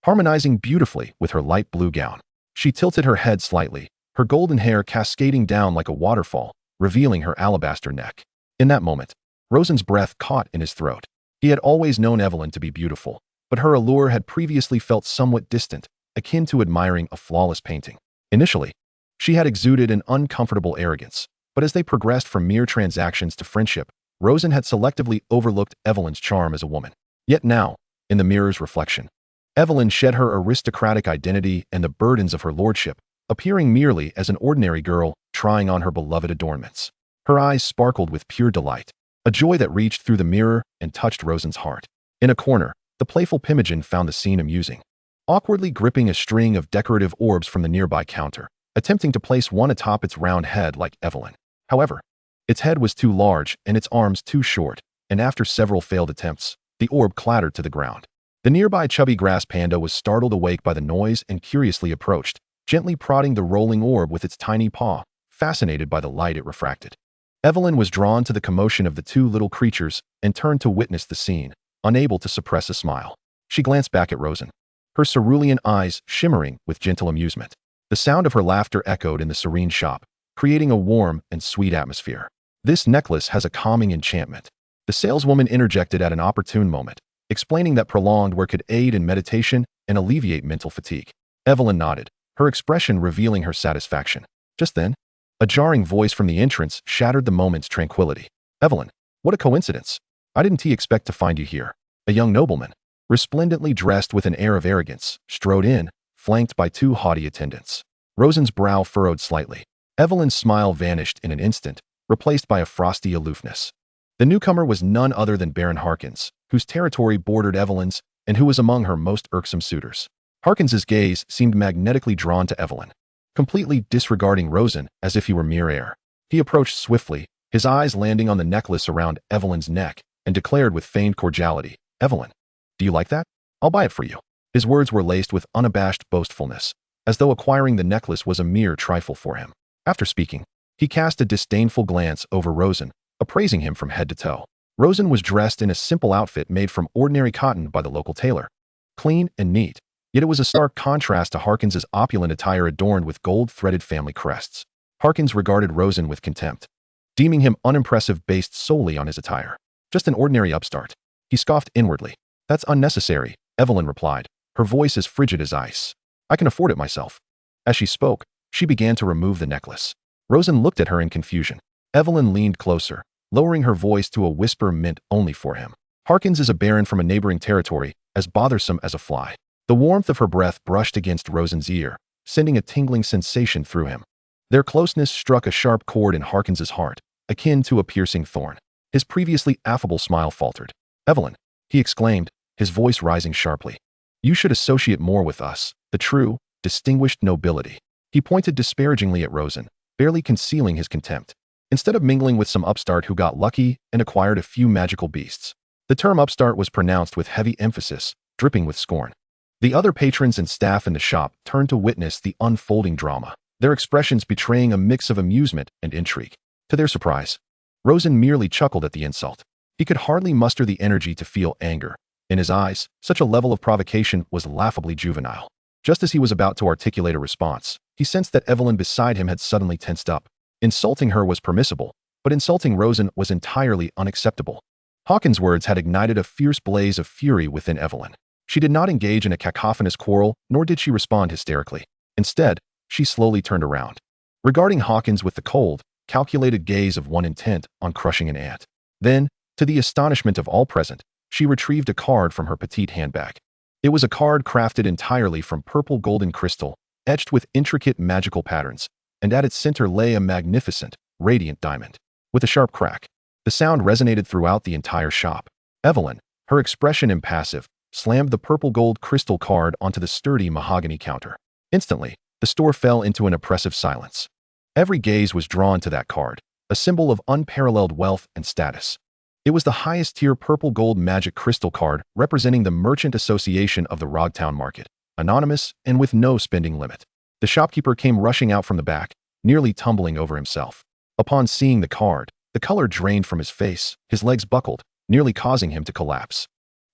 harmonizing beautifully with her light blue gown. She tilted her head slightly, her golden hair cascading down like a waterfall, revealing her alabaster neck. In that moment, Rosen's breath caught in his throat. He had always known Evelyn to be beautiful, but her allure had previously felt somewhat distant, akin to admiring a flawless painting. Initially, she had exuded an uncomfortable arrogance, but as they progressed from mere transactions to friendship, Rosen had selectively overlooked Evelyn's charm as a woman. Yet now, in the mirror's reflection, Evelyn shed her aristocratic identity and the burdens of her lordship, appearing merely as an ordinary girl trying on her beloved adornments. Her eyes sparkled with pure delight, a joy that reached through the mirror and touched Rosen's heart. In a corner, the playful Pimogen found the scene amusing, awkwardly gripping a string of decorative orbs from the nearby counter, attempting to place one atop its round head like Evelyn. However, its head was too large and its arms too short, and after several failed attempts, the orb clattered to the ground. The nearby chubby grass panda was startled awake by the noise and curiously approached, gently prodding the rolling orb with its tiny paw, fascinated by the light it refracted. Evelyn was drawn to the commotion of the two little creatures and turned to witness the scene, unable to suppress a smile. She glanced back at Rosen, her cerulean eyes shimmering with gentle amusement. The sound of her laughter echoed in the serene shop, creating a warm and sweet atmosphere. "This necklace has a calming enchantment," the saleswoman interjected at an opportune moment, explaining that prolonged wear could aid in meditation and alleviate mental fatigue. Evelyn nodded, her expression revealing her satisfaction. Just then, a jarring voice from the entrance shattered the moment's tranquility. "Evelyn, what a coincidence. I didn't expect to find you here." A young nobleman, resplendently dressed with an air of arrogance, strode in, flanked by two haughty attendants. Rosen's brow furrowed slightly. Evelyn's smile vanished in an instant, replaced by a frosty aloofness. The newcomer was none other than Baron Harkins, whose territory bordered Evelyn's and who was among her most irksome suitors. Harkins's gaze seemed magnetically drawn to Evelyn, completely disregarding Rosen as if he were mere air. He approached swiftly, his eyes landing on the necklace around Evelyn's neck, and declared with feigned cordiality, "Evelyn, do you like that? I'll buy it for you." His words were laced with unabashed boastfulness, as though acquiring the necklace was a mere trifle for him. After speaking, he cast a disdainful glance over Rosen, appraising him from head to toe. Rosen was dressed in a simple outfit made from ordinary cotton by the local tailor. Clean and neat, yet it was a stark contrast to Harkins's opulent attire adorned with gold-threaded family crests. Harkins regarded Rosen with contempt, deeming him unimpressive based solely on his attire. "Just an ordinary upstart." He scoffed inwardly. "That's unnecessary," Evelyn replied, her voice as frigid as ice. "I can afford it myself." As she spoke, she began to remove the necklace. Rosen looked at her in confusion. Evelyn leaned closer, lowering her voice to a whisper meant only for him. "Harkins is a baron from a neighboring territory, as bothersome as a fly." The warmth of her breath brushed against Rosen's ear, sending a tingling sensation through him. Their closeness struck a sharp chord in Harkins's heart, akin to a piercing thorn. His previously affable smile faltered. "Evelyn," he exclaimed, his voice rising sharply, "you should associate more with us, the true, distinguished nobility." He pointed disparagingly at Rosen, barely concealing his contempt. Instead of mingling with some upstart who got lucky and acquired a few magical beasts. The term upstart was pronounced with heavy emphasis, dripping with scorn. The other patrons and staff in the shop turned to witness the unfolding drama, their expressions betraying a mix of amusement and intrigue. To their surprise, Rosen merely chuckled at the insult. He could hardly muster the energy to feel anger. In his eyes, such a level of provocation was laughably juvenile. Just as he was about to articulate a response, he sensed that Evelyn beside him had suddenly tensed up. Insulting her was permissible, but insulting Rosen was entirely unacceptable. Hawkins' words had ignited a fierce blaze of fury within Evelyn. She did not engage in a cacophonous quarrel, nor did she respond hysterically. Instead, she slowly turned around, regarding Hawkins with the cold, calculated gaze of one intent on crushing an ant. Then, to the astonishment of all present, she retrieved a card from her petite handbag. It was a card crafted entirely from purple golden crystal, etched with intricate magical patterns, and at its center lay a magnificent, radiant diamond. With a sharp crack, the sound resonated throughout the entire shop. Evelyn, her expression impassive, slammed the purple gold crystal card onto the sturdy mahogany counter. Instantly, the store fell into an oppressive silence. Every gaze was drawn to that card, a symbol of unparalleled wealth and status. It was the highest-tier purple-gold magic crystal card representing the Merchant Association of the Rogtown market, anonymous and with no spending limit. The shopkeeper came rushing out from the back, nearly tumbling over himself. Upon seeing the card, the color drained from his face, his legs buckled, nearly causing him to collapse.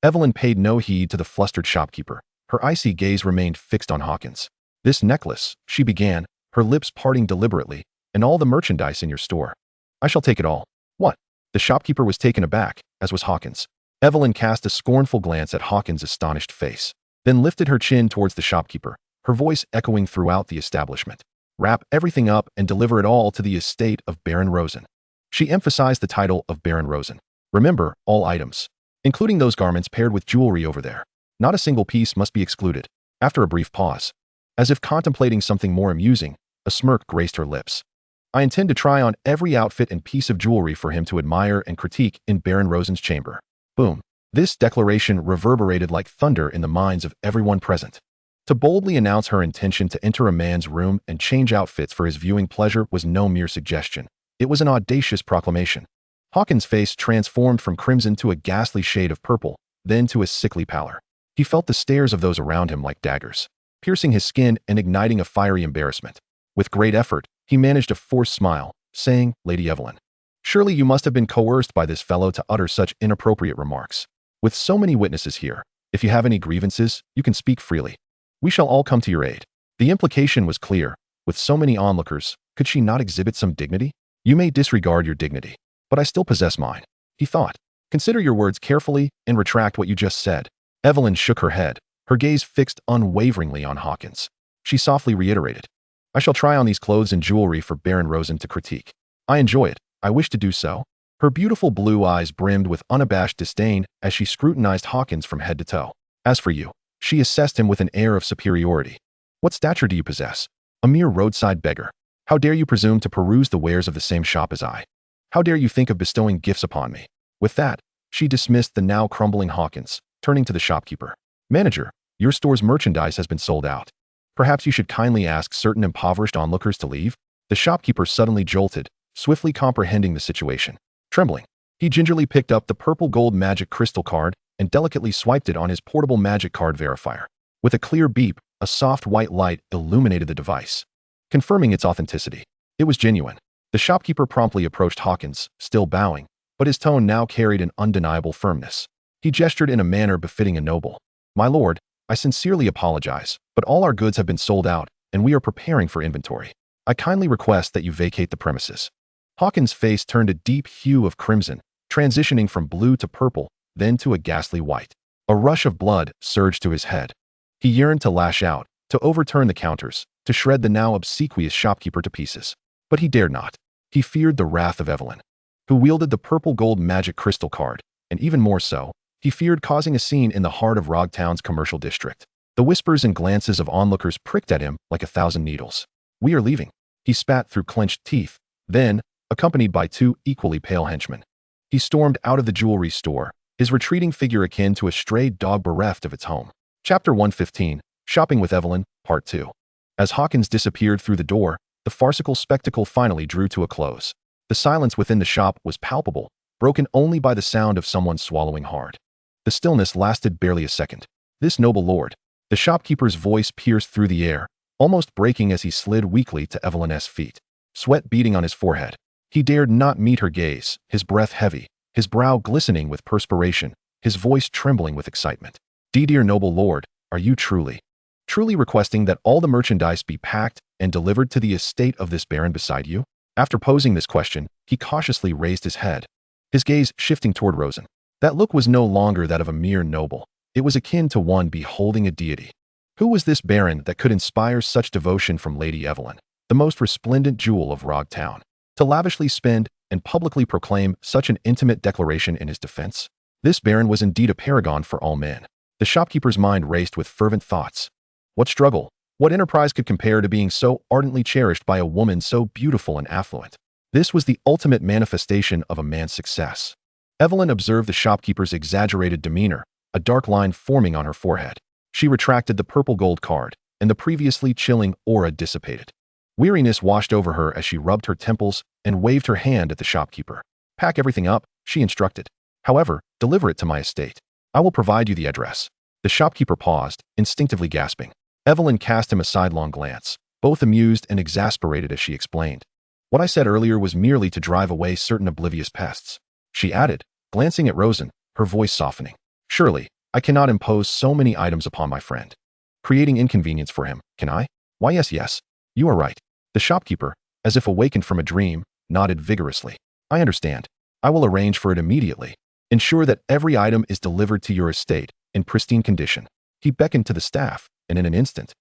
Evelyn paid no heed to the flustered shopkeeper. Her icy gaze remained fixed on Hawkins. "This necklace," she began, her lips parting deliberately, "and all the merchandise in your store. I shall take it all." "What?" The shopkeeper was taken aback, as was Hawkins. Evelyn cast a scornful glance at Hawkins' astonished face, then lifted her chin towards the shopkeeper, her voice echoing throughout the establishment. "Wrap everything up and deliver it all to the estate of Baron Rosen." She emphasized the title of Baron Rosen. "Remember, all items, including those garments paired with jewelry over there. Not a single piece must be excluded." After a brief pause, as if contemplating something more amusing, a smirk graced her lips. "I intend to try on every outfit and piece of jewelry for him to admire and critique in Baron Rosen's chamber." Boom. This declaration reverberated like thunder in the minds of everyone present. To boldly announce her intention to enter a man's room and change outfits for his viewing pleasure was no mere suggestion. It was an audacious proclamation. Hawkins' face transformed from crimson to a ghastly shade of purple, then to a sickly pallor. He felt the stares of those around him like daggers, piercing his skin and igniting a fiery embarrassment. With great effort, he managed a forced smile, saying, "Lady Evelyn, surely you must have been coerced by this fellow to utter such inappropriate remarks. With so many witnesses here, if you have any grievances, you can speak freely. We shall all come to your aid." The implication was clear. With so many onlookers, could she not exhibit some dignity? "You may disregard your dignity, but I still possess mine," he thought. "Consider your words carefully and retract what you just said." Evelyn shook her head, her gaze fixed unwaveringly on Hawkins. She softly reiterated, "I shall try on these clothes and jewelry for Baron Rosen to critique. I enjoy it. I wish to do so." Her beautiful blue eyes brimmed with unabashed disdain as she scrutinized Hawkins from head to toe. "As for you," she assessed him with an air of superiority. "What stature do you possess? A mere roadside beggar. How dare you presume to peruse the wares of the same shop as I? How dare you think of bestowing gifts upon me?" With that, she dismissed the now crumbling Hawkins, turning to the shopkeeper. "Manager, your store's merchandise has been sold out. Perhaps you should kindly ask certain impoverished onlookers to leave." The shopkeeper suddenly jolted, swiftly comprehending the situation. Trembling, he gingerly picked up the purple gold magic crystal card and delicately swiped it on his portable magic card verifier. With a clear beep, a soft white light illuminated the device, confirming its authenticity. It was genuine. The shopkeeper promptly approached Hawkins, still bowing, but his tone now carried an undeniable firmness. He gestured in a manner befitting a noble. "My lord, I sincerely apologize, but all our goods have been sold out, and we are preparing for inventory. I kindly request that you vacate the premises." Hawkins' face turned a deep hue of crimson, transitioning from blue to purple, then to a ghastly white. A rush of blood surged to his head. He yearned to lash out, to overturn the counters, to shred the now obsequious shopkeeper to pieces. But he dared not. He feared the wrath of Evelyn, who wielded the purple gold magic crystal card, and even more so, he feared causing a scene in the heart of Rogtown's commercial district. The whispers and glances of onlookers pricked at him like 1,000 needles. "We are leaving," he spat through clenched teeth. Then, accompanied by 2 equally pale henchmen, he stormed out of the jewelry store, his retreating figure akin to a stray dog bereft of its home. Chapter 115, Shopping with Evelyn, Part 2. As Hawkins disappeared through the door, the farcical spectacle finally drew to a close. The silence within the shop was palpable, broken only by the sound of someone swallowing hard. The stillness lasted barely a second. "This noble lord," the shopkeeper's voice pierced through the air, almost breaking as he slid weakly to Evelyn's feet, sweat beading on his forehead. He dared not meet her gaze, his breath heavy, his brow glistening with perspiration, his voice trembling with excitement. "Dear noble lord, are you truly requesting that all the merchandise be packed and delivered to the estate of this baron beside you?" After posing this question, he cautiously raised his head, his gaze shifting toward Rosen. That look was no longer that of a mere noble. It was akin to one beholding a deity. Who was this baron that could inspire such devotion from Lady Evelyn, the most resplendent jewel of Rogtown, to lavishly spend and publicly proclaim such an intimate declaration in his defense? This baron was indeed a paragon for all men. The shopkeeper's mind raced with fervent thoughts. What struggle, what enterprise could compare to being so ardently cherished by a woman so beautiful and affluent? This was the ultimate manifestation of a man's success. Evelyn observed the shopkeeper's exaggerated demeanor, a dark line forming on her forehead. She retracted the purple gold card, and the previously chilling aura dissipated. Weariness washed over her as she rubbed her temples and waved her hand at the shopkeeper. Pack everything up, she instructed. However, deliver it to my estate. I will provide you the address. The shopkeeper paused, instinctively gasping. Evelyn cast him a sidelong glance, both amused and exasperated as she explained. What I said earlier was merely to drive away certain oblivious pests. She added, glancing at Rosen, her voice softening. Surely, I cannot impose so many items upon my friend. Creating inconvenience for him, can I? Why yes, you are right. The shopkeeper, as if awakened from a dream, nodded vigorously. I understand. I will arrange for it immediately. Ensure that every item is delivered to your estate in pristine condition. He beckoned to the staff, and in an instant,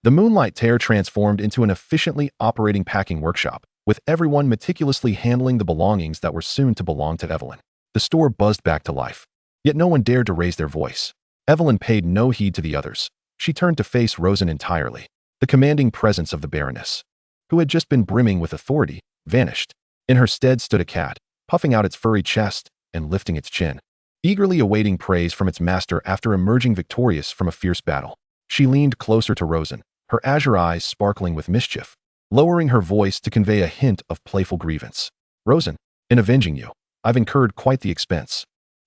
the Moonlight Tear transformed into an efficiently operating packing workshop, with everyone meticulously handling the belongings that were soon to belong to Evelyn. The store buzzed back to life, yet no one dared to raise their voice. Evelyn paid no heed to the others. She turned to face Rosen entirely. The commanding presence of the Baroness, who had just been brimming with authority, vanished. In her stead stood a cat, puffing out its furry chest and lifting its chin, eagerly awaiting praise from its master after emerging victorious from a fierce battle. She leaned closer to Rosen, her azure eyes sparkling with mischief, lowering her voice to convey a hint of playful grievance. Rosen, in avenging you, I've incurred quite the expense.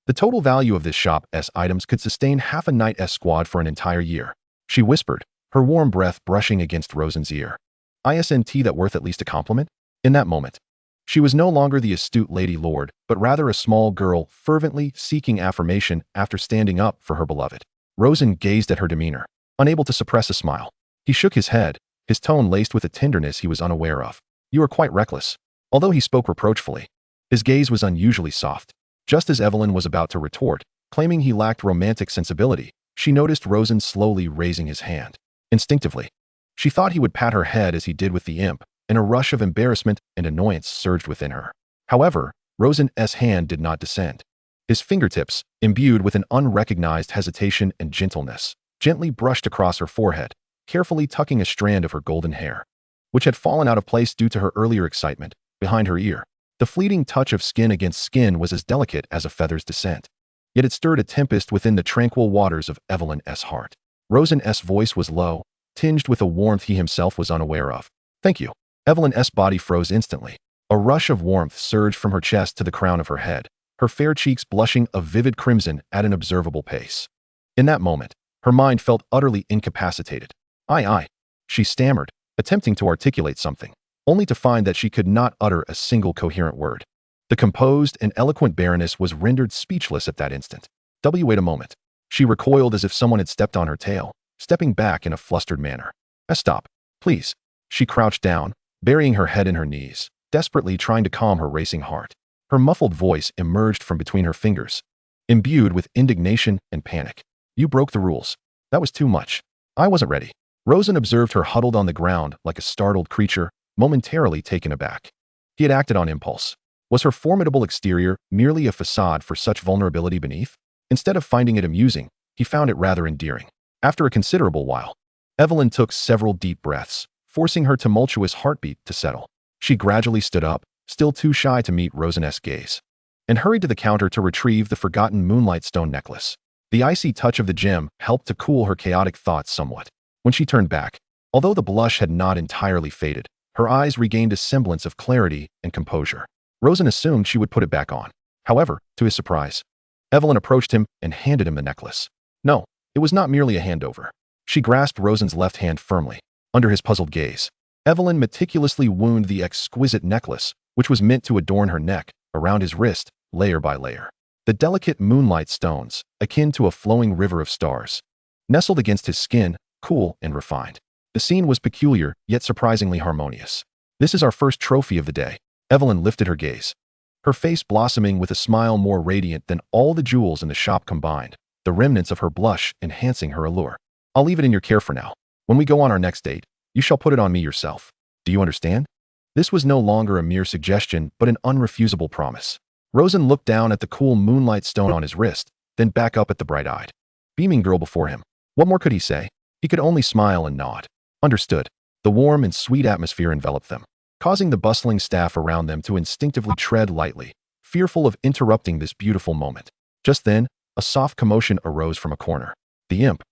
The total value of this shop's items could sustain half a knight's squad for an entire year, she whispered, her warm breath brushing against Rosen's ear. Isn't that worth at least a compliment? In that moment, she was no longer the astute Lady Lord, but rather a small girl fervently seeking affirmation after standing up for her beloved. Rosen gazed at her demeanor, unable to suppress a smile. He shook his head, his tone laced with a tenderness he was unaware of. You are quite reckless. Although he spoke reproachfully, his gaze was unusually soft. Just as Evelyn was about to retort, claiming he lacked romantic sensibility, she noticed Rosen slowly raising his hand. Instinctively, she thought he would pat her head as he did with the imp, and a rush of embarrassment and annoyance surged within her. However, Rosen's hand did not descend. His fingertips, imbued with an unrecognized hesitation and gentleness, gently brushed across her forehead, carefully tucking a strand of her golden hair, which had fallen out of place due to her earlier excitement, behind her ear. The fleeting touch of skin against skin was as delicate as a feather's descent, yet it stirred a tempest within the tranquil waters of Evelyn's heart. Rosen's voice was low, tinged with a warmth he himself was unaware of. Thank you. Evelyn's body froze instantly. A rush of warmth surged from her chest to the crown of her head, her fair cheeks blushing a vivid crimson at an observable pace. In that moment, her mind felt utterly incapacitated. I, she stammered, attempting to articulate something, only to find that she could not utter a single coherent word. The composed and eloquent Baroness was rendered speechless at that instant. Wait a moment. She recoiled as if someone had stepped on her tail, stepping back in a flustered manner. Stop, please. She crouched down, burying her head in her knees, desperately trying to calm her racing heart. Her muffled voice emerged from between her fingers, imbued with indignation and panic. You broke the rules. That was too much. I wasn't ready. Rosen observed her huddled on the ground like a startled creature, momentarily taken aback. He had acted on impulse. Was her formidable exterior merely a facade for such vulnerability beneath? Instead of finding it amusing, he found it rather endearing. After a considerable while, Evelyn took several deep breaths, forcing her tumultuous heartbeat to settle. She gradually stood up, still too shy to meet Rosen's gaze, and hurried to the counter to retrieve the forgotten moonlight stone necklace. The icy touch of the gem helped to cool her chaotic thoughts somewhat. When she turned back, although the blush had not entirely faded, her eyes regained a semblance of clarity and composure. Rosen assumed she would put it back on. However, to his surprise, Evelyn approached him and handed him the necklace. No, it was not merely a handover. She grasped Rosen's left hand firmly. Under his puzzled gaze, Evelyn meticulously wound the exquisite necklace, which was meant to adorn her neck, around his wrist, layer by layer. The delicate moonlight stones, akin to a flowing river of stars, nestled against his skin, cool and refined. The scene was peculiar, yet surprisingly harmonious. This is our first trophy of the day. Evelyn lifted her gaze, her face blossoming with a smile more radiant than all the jewels in the shop combined, the remnants of her blush enhancing her allure. I'll leave it in your care for now. When we go on our next date, you shall put it on me yourself. Do you understand? This was no longer a mere suggestion, but an unrefusable promise. Rosen looked down at the cool moonlight stone on his wrist, then back up at the bright-eyed, beaming girl before him. What more could he say? He could only smile and nod. Understood. The warm and sweet atmosphere enveloped them, causing the bustling staff around them to instinctively tread lightly, fearful of interrupting this beautiful moment. Just then, a soft commotion arose from a corner. The imp,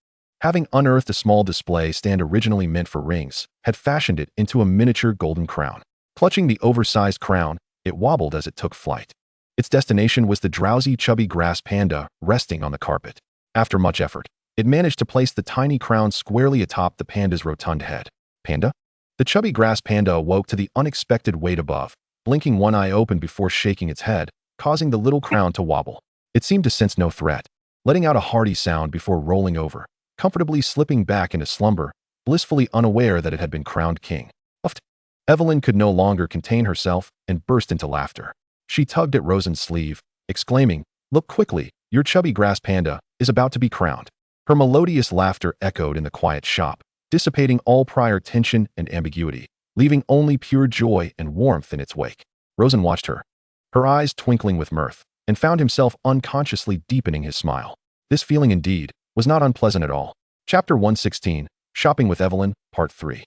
Having unearthed a small display stand originally meant for rings, had fashioned it into a miniature golden crown. Clutching the oversized crown, it wobbled as it took flight. Its destination was the drowsy, chubby grass panda resting on the carpet. After much effort, it managed to place the tiny crown squarely atop the panda's rotund head. Panda? The chubby grass panda awoke to the unexpected weight above, blinking one eye open before shaking its head, causing the little crown to wobble. It seemed to sense no threat, letting out a hearty sound before rolling over, comfortably slipping back into slumber, blissfully unaware that it had been crowned king. Uffed. Evelyn could no longer contain herself and burst into laughter. She tugged at Rosen's sleeve, exclaiming, "Look quickly, your chubby grass panda is about to be crowned." Her melodious laughter echoed in the quiet shop, dissipating all prior tension and ambiguity, leaving only pure joy and warmth in its wake. Rosen watched her, her eyes twinkling with mirth, and found himself unconsciously deepening his smile. This feeling, indeed, was not unpleasant at all. Chapter 116, Shopping with Evelyn, Part 3.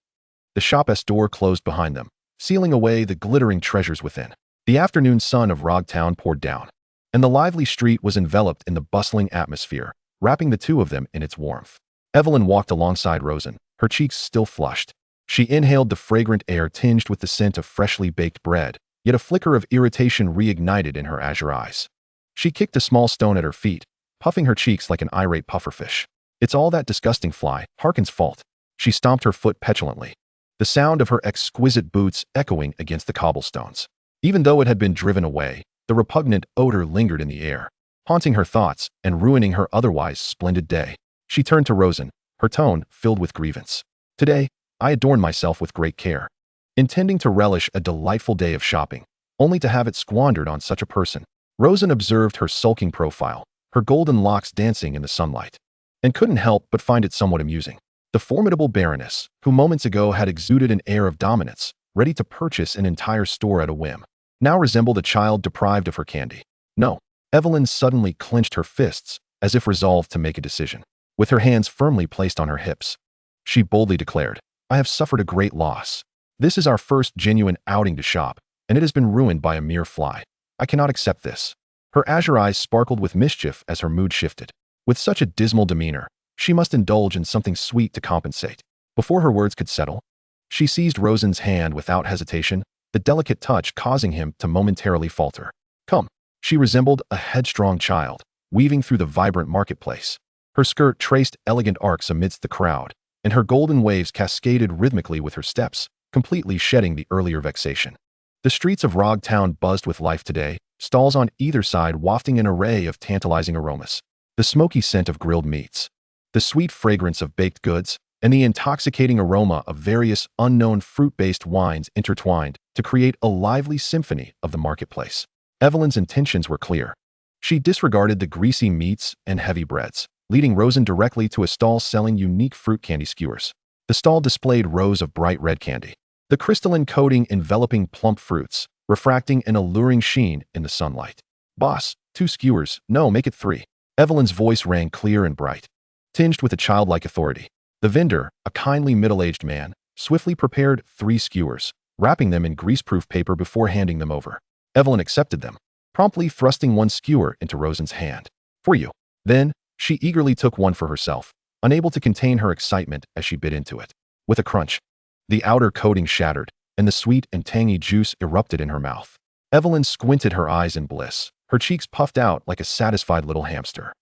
The shop's door closed behind them, sealing away the glittering treasures within. The afternoon sun of Rog Town poured down, and the lively street was enveloped in the bustling atmosphere, wrapping the two of them in its warmth. Evelyn walked alongside Rosen, her cheeks still flushed. She inhaled the fragrant air tinged with the scent of freshly baked bread, yet a flicker of irritation reignited in her azure eyes. She kicked a small stone at her feet, puffing her cheeks like an irate pufferfish. "It's all that disgusting fly, Harkin's fault." She stomped her foot petulantly, the sound of her exquisite boots echoing against the cobblestones. Even though it had been driven away, the repugnant odor lingered in the air, haunting her thoughts and ruining her otherwise splendid day. She turned to Rosen, her tone filled with grievance. "Today, I adorned myself with great care, intending to relish a delightful day of shopping, only to have it squandered on such a person." Rosen observed her sulking profile, her golden locks dancing in the sunlight, and couldn't help but find it somewhat amusing. The formidable Baroness, who moments ago had exuded an air of dominance, ready to purchase an entire store at a whim, now resembled a child deprived of her candy. No. Evelyn suddenly clenched her fists, as if resolved to make a decision. With her hands firmly placed on her hips, she boldly declared, "I have suffered a great loss. This is our first genuine outing to shop, and it has been ruined by a mere fly. I cannot accept this." Her azure eyes sparkled with mischief as her mood shifted. With such a dismal demeanor, she must indulge in something sweet to compensate. Before her words could settle, she seized Rosen's hand without hesitation, the delicate touch causing him to momentarily falter. "Come." She resembled a headstrong child, weaving through the vibrant marketplace. Her skirt traced elegant arcs amidst the crowd, and her golden waves cascaded rhythmically with her steps, completely shedding the earlier vexation. The streets of Rog Town buzzed with life today, stalls on either side wafting an array of tantalizing aromas. The smoky scent of grilled meats, the sweet fragrance of baked goods, and the intoxicating aroma of various unknown fruit-based wines intertwined to create a lively symphony of the marketplace. Evelyn's intentions were clear. She disregarded the greasy meats and heavy breads, leading Rosen directly to a stall selling unique fruit candy skewers. The stall displayed rows of bright red candy, the crystalline coating enveloping plump fruits, refracting an alluring sheen in the sunlight. "Boss, 2 skewers, no, make it 3. Evelyn's voice rang clear and bright, tinged with a childlike authority. The vendor, a kindly middle-aged man, swiftly prepared 3 skewers, wrapping them in greaseproof paper before handing them over. Evelyn accepted them, promptly thrusting one skewer into Rosen's hand. "For you." Then, she eagerly took one for herself, unable to contain her excitement as she bit into it. With a crunch, the outer coating shattered, and the sweet and tangy juice erupted in her mouth. Evelyn squinted her eyes in bliss, her cheeks puffed out like a satisfied little hamster.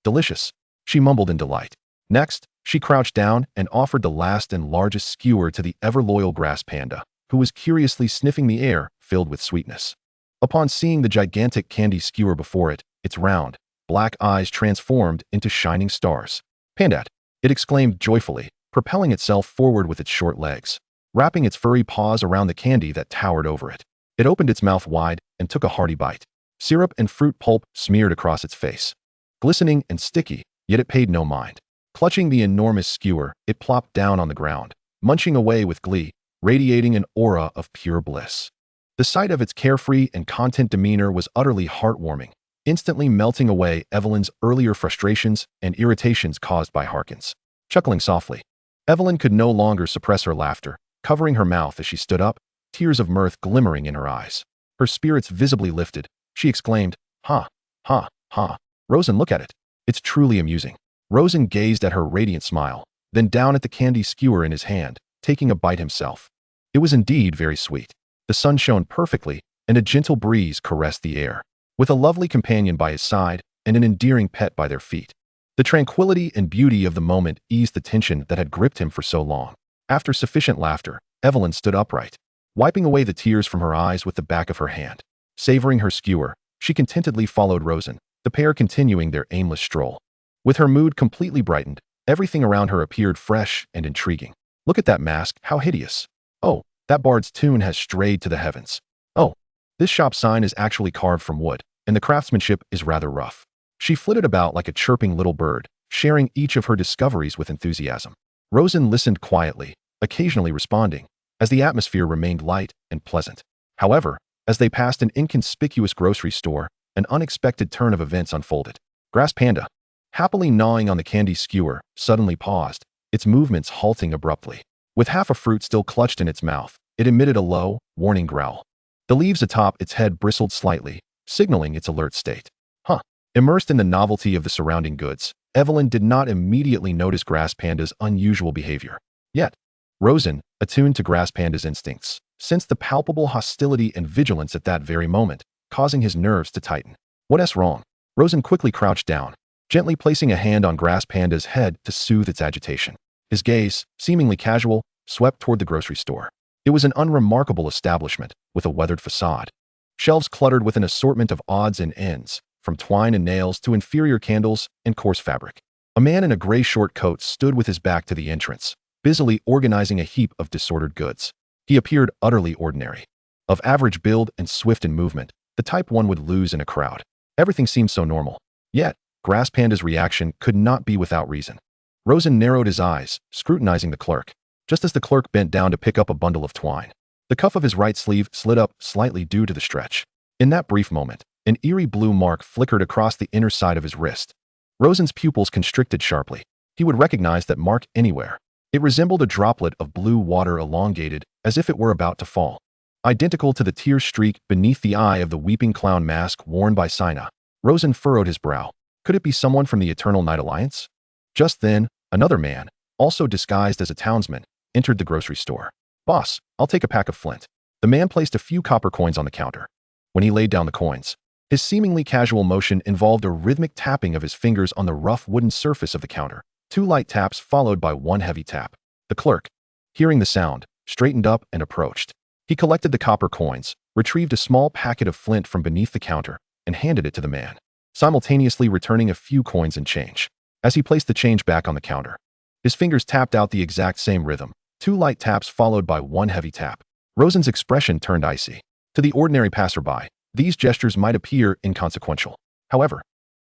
Delicious," she mumbled in delight. Next, she crouched down and offered the last and largest skewer to the ever-loyal grass panda, who was curiously sniffing the air filled with sweetness. Upon seeing the gigantic candy skewer before it, its round, black eyes transformed into shining stars. "Pandat," it exclaimed joyfully, propelling itself forward with its short legs, wrapping its furry paws around the candy that towered over it. It opened its mouth wide and took a hearty bite. Syrup and fruit pulp smeared across its face, glistening and sticky, yet it paid no mind. Clutching the enormous skewer, it plopped down on the ground, munching away with glee, radiating an aura of pure bliss. The sight of its carefree and content demeanor was utterly heartwarming, instantly melting away Evelyn's earlier frustrations and irritations caused by Harkins. Chuckling softly, Evelyn could no longer suppress her laughter, covering her mouth as she stood up, tears of mirth glimmering in her eyes. Her spirits visibly lifted, she exclaimed, "Ha, ha, ha. Rosen, look at it. It's truly amusing." Rosen gazed at her radiant smile, then down at the candy skewer in his hand, taking a bite himself. It was indeed very sweet. The sun shone perfectly, and a gentle breeze caressed the air. With a lovely companion by his side and an endearing pet by their feet, the tranquility and beauty of the moment eased the tension that had gripped him for so long. After sufficient laughter, Evelyn stood upright, wiping away the tears from her eyes with the back of her hand. Savoring her skewer, she contentedly followed Rosen, the pair continuing their aimless stroll. With her mood completely brightened, everything around her appeared fresh and intriguing. Look at that mask, how hideous. Oh, that bard's tune has strayed to the heavens. Oh, this shop sign is actually carved from wood, and the craftsmanship is rather rough. She flitted about like a chirping little bird, sharing each of her discoveries with enthusiasm. Rosen listened quietly, occasionally responding, as the atmosphere remained light and pleasant. However, as they passed an inconspicuous grocery store, an unexpected turn of events unfolded. Grass Panda, happily gnawing on the candy skewer, suddenly paused, its movements halting abruptly. With half a fruit still clutched in its mouth, it emitted a low, warning growl. The leaves atop its head bristled slightly, signaling its alert state. Immersed in the novelty of the surrounding goods, Evelyn did not immediately notice Grass Panda's unusual behavior. Yet, Rosen, attuned to Grass Panda's instincts, sensed the palpable hostility and vigilance at that very moment, causing his nerves to tighten. What's wrong? Rosen quickly crouched down, gently placing a hand on Grass Panda's head to soothe its agitation. His gaze, seemingly casual, swept toward the grocery store. It was an unremarkable establishment, with a weathered facade. Shelves cluttered with an assortment of odds and ends, from twine and nails to inferior candles and coarse fabric. A man in a gray short coat stood with his back to the entrance, busily organizing a heap of disordered goods. He appeared utterly ordinary. Of average build and swift in movement, the type one would lose in a crowd. Everything seemed so normal. Yet, Grass Panda's reaction could not be without reason. Rosen narrowed his eyes, scrutinizing the clerk, just as the clerk bent down to pick up a bundle of twine. The cuff of his right sleeve slid up slightly due to the stretch. In that brief moment, an eerie blue mark flickered across the inner side of his wrist. Rosen's pupils constricted sharply. He would recognize that mark anywhere. It resembled a droplet of blue water elongated as if it were about to fall. Identical to the tear streak beneath the eye of the weeping clown mask worn by Sina. Rosen furrowed his brow. Could it be someone from the Eternal Night Alliance? Just then, another man, also disguised as a townsman, entered the grocery store. "Boss, I'll take a pack of flint." The man placed a few copper coins on the counter. When he laid down the coins, his seemingly casual motion involved a rhythmic tapping of his fingers on the rough wooden surface of the counter. 2 light taps followed by 1 heavy tap. The clerk, hearing the sound, straightened up and approached. He collected the copper coins, retrieved a small packet of flint from beneath the counter, and handed it to the man, simultaneously returning a few coins and change. As he placed the change back on the counter, his fingers tapped out the exact same rhythm, 2 light taps followed by 1 heavy tap. Rosen's expression turned icy. To the ordinary passerby, these gestures might appear inconsequential. However,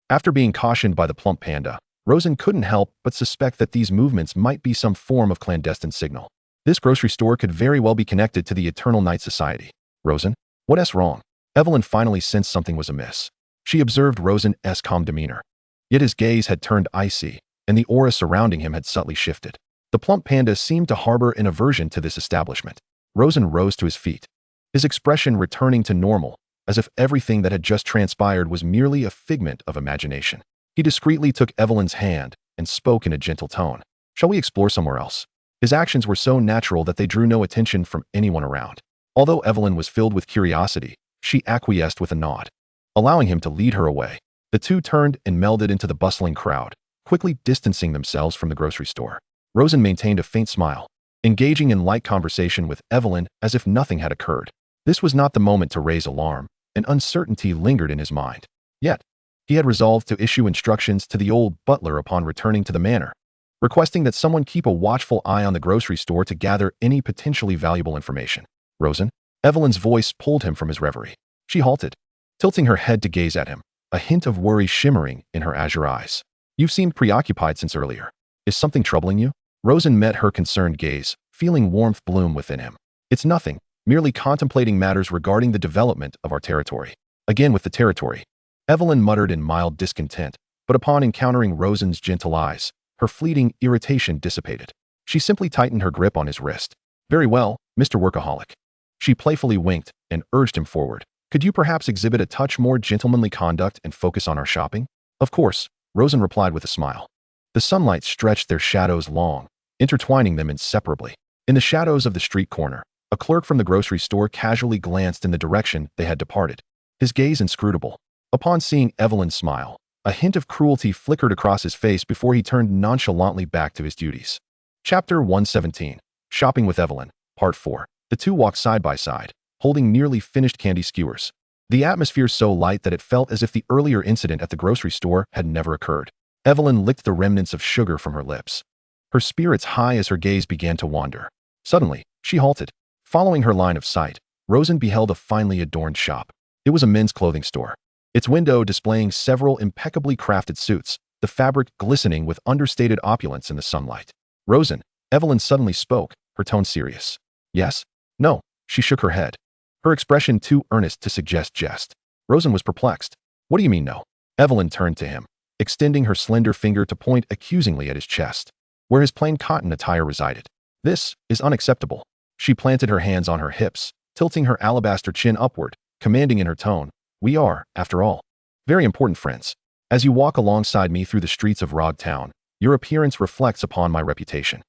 after being cautioned by the plump panda, Rosen couldn't help but suspect that these movements might be some form of clandestine signal. This grocery store could very well be connected to the Eternal Night Society. Rosen? What's wrong? Evelyn finally sensed something was amiss. She observed Rosen's calm demeanor. Yet his gaze had turned icy, and the aura surrounding him had subtly shifted. The plump panda seemed to harbor an aversion to this establishment. Rosen rose to his feet, his expression returning to normal, as if everything that had just transpired was merely a figment of imagination. He discreetly took Evelyn's hand and spoke in a gentle tone. "Shall we explore somewhere else?" His actions were so natural that they drew no attention from anyone around. Although Evelyn was filled with curiosity, she acquiesced with a nod, allowing him to lead her away. The two turned and melded into the bustling crowd, quickly distancing themselves from the grocery store. Rosen maintained a faint smile, engaging in light conversation with Evelyn as if nothing had occurred. This was not the moment to raise alarm, and uncertainty lingered in his mind. Yet, he had resolved to issue instructions to the old butler upon returning to the manor, requesting that someone keep a watchful eye on the grocery store to gather any potentially valuable information. "Rosen?" Evelyn's voice pulled him from his reverie. She halted, tilting her head to gaze at him, a hint of worry shimmering in her azure eyes. "You've seemed preoccupied since earlier. Is something troubling you?" Rosen met her concerned gaze, feeling warmth bloom within him. "It's nothing, merely contemplating matters regarding the development of our territory." Again with the territory. Evelyn muttered in mild discontent, but upon encountering Rosen's gentle eyes, her fleeting irritation dissipated. She simply tightened her grip on his wrist. "Very well, Mr. Workaholic." She playfully winked and urged him forward. "Could you perhaps exhibit a touch more gentlemanly conduct and focus on our shopping?" "Of course," Rosen replied with a smile. The sunlight stretched their shadows long, intertwining them inseparably. In the shadows of the street corner, a clerk from the grocery store casually glanced in the direction they had departed, his gaze inscrutable. Upon seeing Evelyn smile, a hint of cruelty flickered across his face before he turned nonchalantly back to his duties. Chapter 117. Shopping with Evelyn, Part 4. The two walked side by side, holding nearly finished candy skewers. The atmosphere so light that it felt as if the earlier incident at the grocery store had never occurred. Evelyn licked the remnants of sugar from her lips, her spirits high as her gaze began to wander. Suddenly, she halted. Following her line of sight, Rosen beheld a finely adorned shop. It was a men's clothing store, its window displaying several impeccably crafted suits, the fabric glistening with understated opulence in the sunlight. Rosen, Evelyn suddenly spoke, her tone serious. Yes? No, she shook her head, her expression too earnest to suggest jest. Rosen was perplexed. What do you mean no? Evelyn turned to him, extending her slender finger to point accusingly at his chest, where his plain cotton attire resided. This is unacceptable. She planted her hands on her hips, tilting her alabaster chin upward, commanding in her tone, we are, after all, very important friends. As you walk alongside me through the streets of Rog Town, your appearance reflects upon my reputation.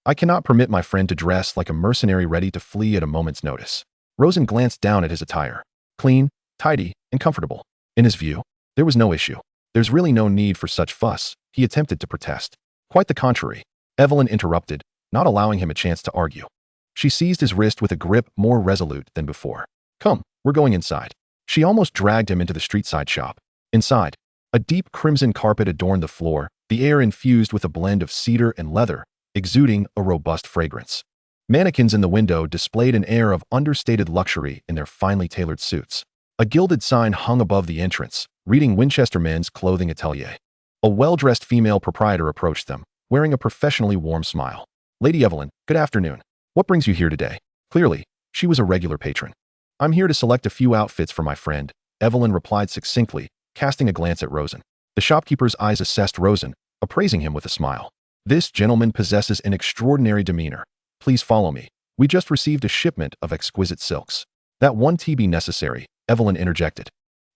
I cannot permit my friend to dress like a mercenary ready to flee at a moment's notice. Rosen glanced down at his attire. Clean, tidy, and comfortable. In his view, there was no issue. There's really no need for such fuss, he attempted to protest. Quite the contrary, Evelyn interrupted, not allowing him a chance to argue. She seized his wrist with a grip more resolute than before. Come, we're going inside. She almost dragged him into the street-side shop. Inside, a deep crimson carpet adorned the floor, the air infused with a blend of cedar and leather, exuding a robust fragrance. Mannequins in the window displayed an air of understated luxury in their finely tailored suits. A gilded sign hung above the entrance, reading Winchester Men's Clothing Atelier. A well-dressed female proprietor approached them, wearing a professionally warm smile. Lady Evelyn, good afternoon. What brings you here today? Clearly, she was a regular patron. I'm here to select a few outfits for my friend, Evelyn replied succinctly, casting a glance at Rosen. The shopkeeper's eyes assessed Rosen, appraising him with a smile. This gentleman possesses an extraordinary demeanor. Please follow me. We just received a shipment of exquisite silks. That one tea be necessary, Evelyn interjected,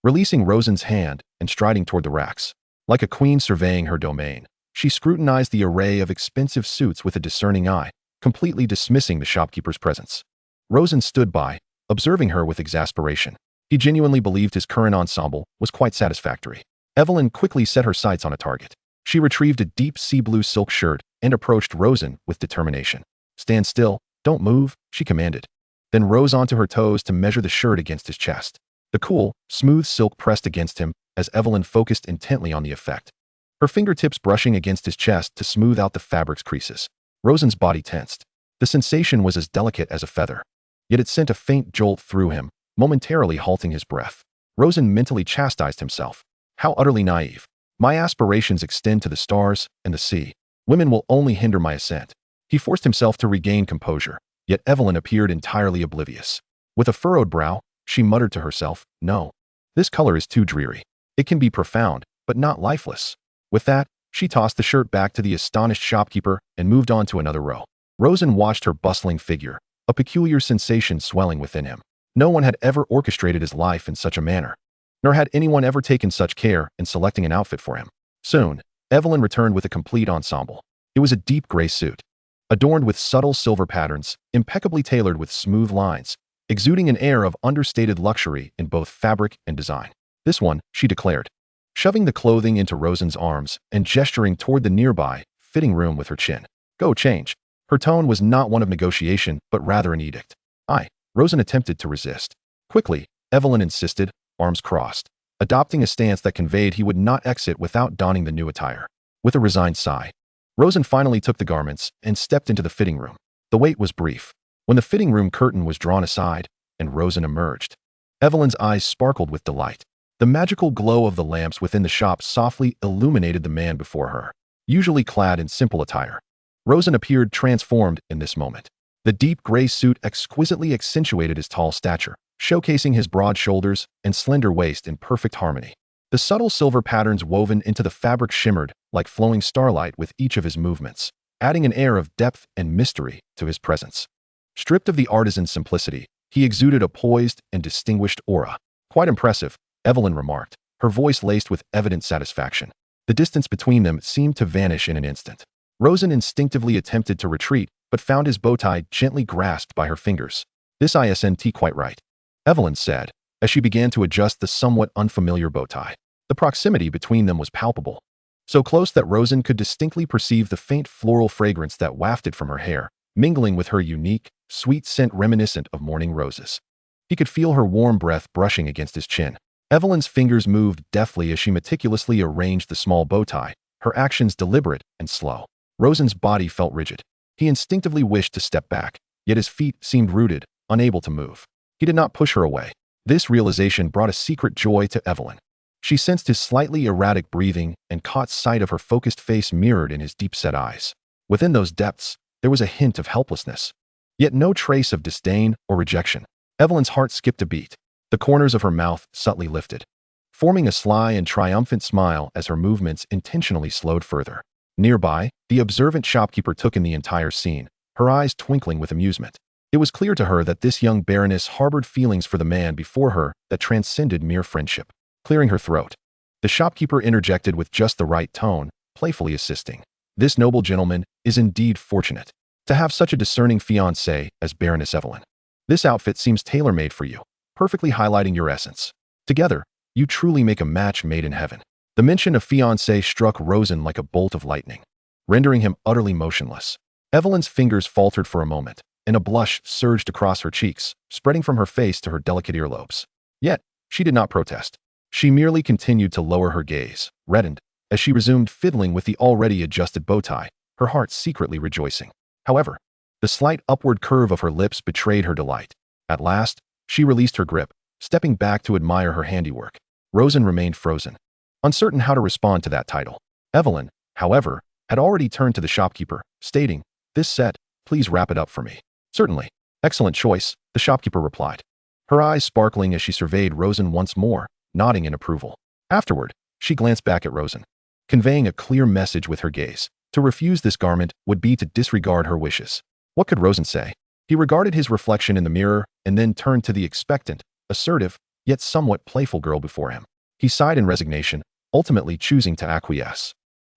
releasing Rosen's hand and striding toward the racks. Like a queen surveying her domain, she scrutinized the array of expensive suits with a discerning eye, completely dismissing the shopkeeper's presence. Rosen stood by, observing her with exasperation. He genuinely believed his current ensemble was quite satisfactory. Evelyn quickly set her sights on a target. She retrieved a deep sea blue silk shirt and approached Rosen with determination. Stand still, don't move, she commanded, then rose onto her toes to measure the shirt against his chest. The cool, smooth silk pressed against him as Evelyn focused intently on the effect, her fingertips brushing against his chest to smooth out the fabric's creases. Rosen's body tensed. The sensation was as delicate as a feather, yet it sent a faint jolt through him, momentarily halting his breath. Rosen mentally chastised himself. How utterly naive. My aspirations extend to the stars and the sea. Women will only hinder my ascent. He forced himself to regain composure, yet Evelyn appeared entirely oblivious. With a furrowed brow, she muttered to herself, no. This color is too dreary. It can be profound, but not lifeless. With that, she tossed the shirt back to the astonished shopkeeper and moved on to another row. Rosen watched her bustling figure, a peculiar sensation swelling within him. No one had ever orchestrated his life in such a manner, nor had anyone ever taken such care in selecting an outfit for him. Soon, Evelyn returned with a complete ensemble. It was a deep gray suit, adorned with subtle silver patterns, impeccably tailored with smooth lines, exuding an air of understated luxury in both fabric and design. This one, she declared, shoving the clothing into Rosen's arms and gesturing toward the nearby, fitting room with her chin. Go change. Her tone was not one of negotiation, but rather an edict. Rosen attempted to resist. Quickly, Evelyn insisted, arms crossed, adopting a stance that conveyed he would not exit without donning the new attire. With a resigned sigh, Rosen finally took the garments and stepped into the fitting room. The wait was brief. When the fitting room curtain was drawn aside and Rosen emerged, Evelyn's eyes sparkled with delight. The magical glow of the lamps within the shop softly illuminated the man before her, usually clad in simple attire. Rosen appeared transformed in this moment. The deep gray suit exquisitely accentuated his tall stature, showcasing his broad shoulders and slender waist in perfect harmony. The subtle silver patterns woven into the fabric shimmered like flowing starlight with each of his movements, adding an air of depth and mystery to his presence. Stripped of the artisan's simplicity, he exuded a poised and distinguished aura. Quite impressive, Evelyn remarked, her voice laced with evident satisfaction. The distance between them seemed to vanish in an instant. Rosen instinctively attempted to retreat, but found his bow tie gently grasped by her fingers. "This isn't quite right," Evelyn said, as she began to adjust the somewhat unfamiliar bow tie. The proximity between them was palpable, so close that Rosen could distinctly perceive the faint floral fragrance that wafted from her hair, mingling with her unique, sweet scent reminiscent of morning roses. He could feel her warm breath brushing against his chin. Evelyn's fingers moved deftly as she meticulously arranged the small bow tie, her actions deliberate and slow. Rosen's body felt rigid. He instinctively wished to step back, yet his feet seemed rooted, unable to move. He did not push her away. This realization brought a secret joy to Evelyn. She sensed his slightly erratic breathing and caught sight of her focused face mirrored in his deep-set eyes. Within those depths, there was a hint of helplessness, yet no trace of disdain or rejection. Evelyn's heart skipped a beat. The corners of her mouth subtly lifted, forming a sly and triumphant smile as her movements intentionally slowed further. Nearby, the observant shopkeeper took in the entire scene, her eyes twinkling with amusement. It was clear to her that this young baroness harbored feelings for the man before her that transcended mere friendship. Clearing her throat, the shopkeeper interjected with just the right tone, playfully assisting. "This noble gentleman is indeed fortunate to have such a discerning fiancée as Baroness Evelyn. This outfit seems tailor-made for you, perfectly highlighting your essence. Together, you truly make a match made in heaven." The mention of fiancé struck Rosen like a bolt of lightning, rendering him utterly motionless. Evelyn's fingers faltered for a moment, and a blush surged across her cheeks, spreading from her face to her delicate earlobes. Yet, she did not protest. She merely continued to lower her gaze, reddened, as she resumed fiddling with the already adjusted bow tie, her heart secretly rejoicing. However, the slight upward curve of her lips betrayed her delight. At last, she released her grip, stepping back to admire her handiwork. Rosen remained frozen, uncertain how to respond to that title. Evelyn, however, had already turned to the shopkeeper, stating, "This set, please wrap it up for me." "Certainly. Excellent choice," the shopkeeper replied, her eyes sparkling as she surveyed Rosen once more, nodding in approval. Afterward, she glanced back at Rosen, conveying a clear message with her gaze. To refuse this garment would be to disregard her wishes. What could Rosen say? He regarded his reflection in the mirror and then turned to the expectant, assertive, yet somewhat playful girl before him. He sighed in resignation, ultimately choosing to acquiesce.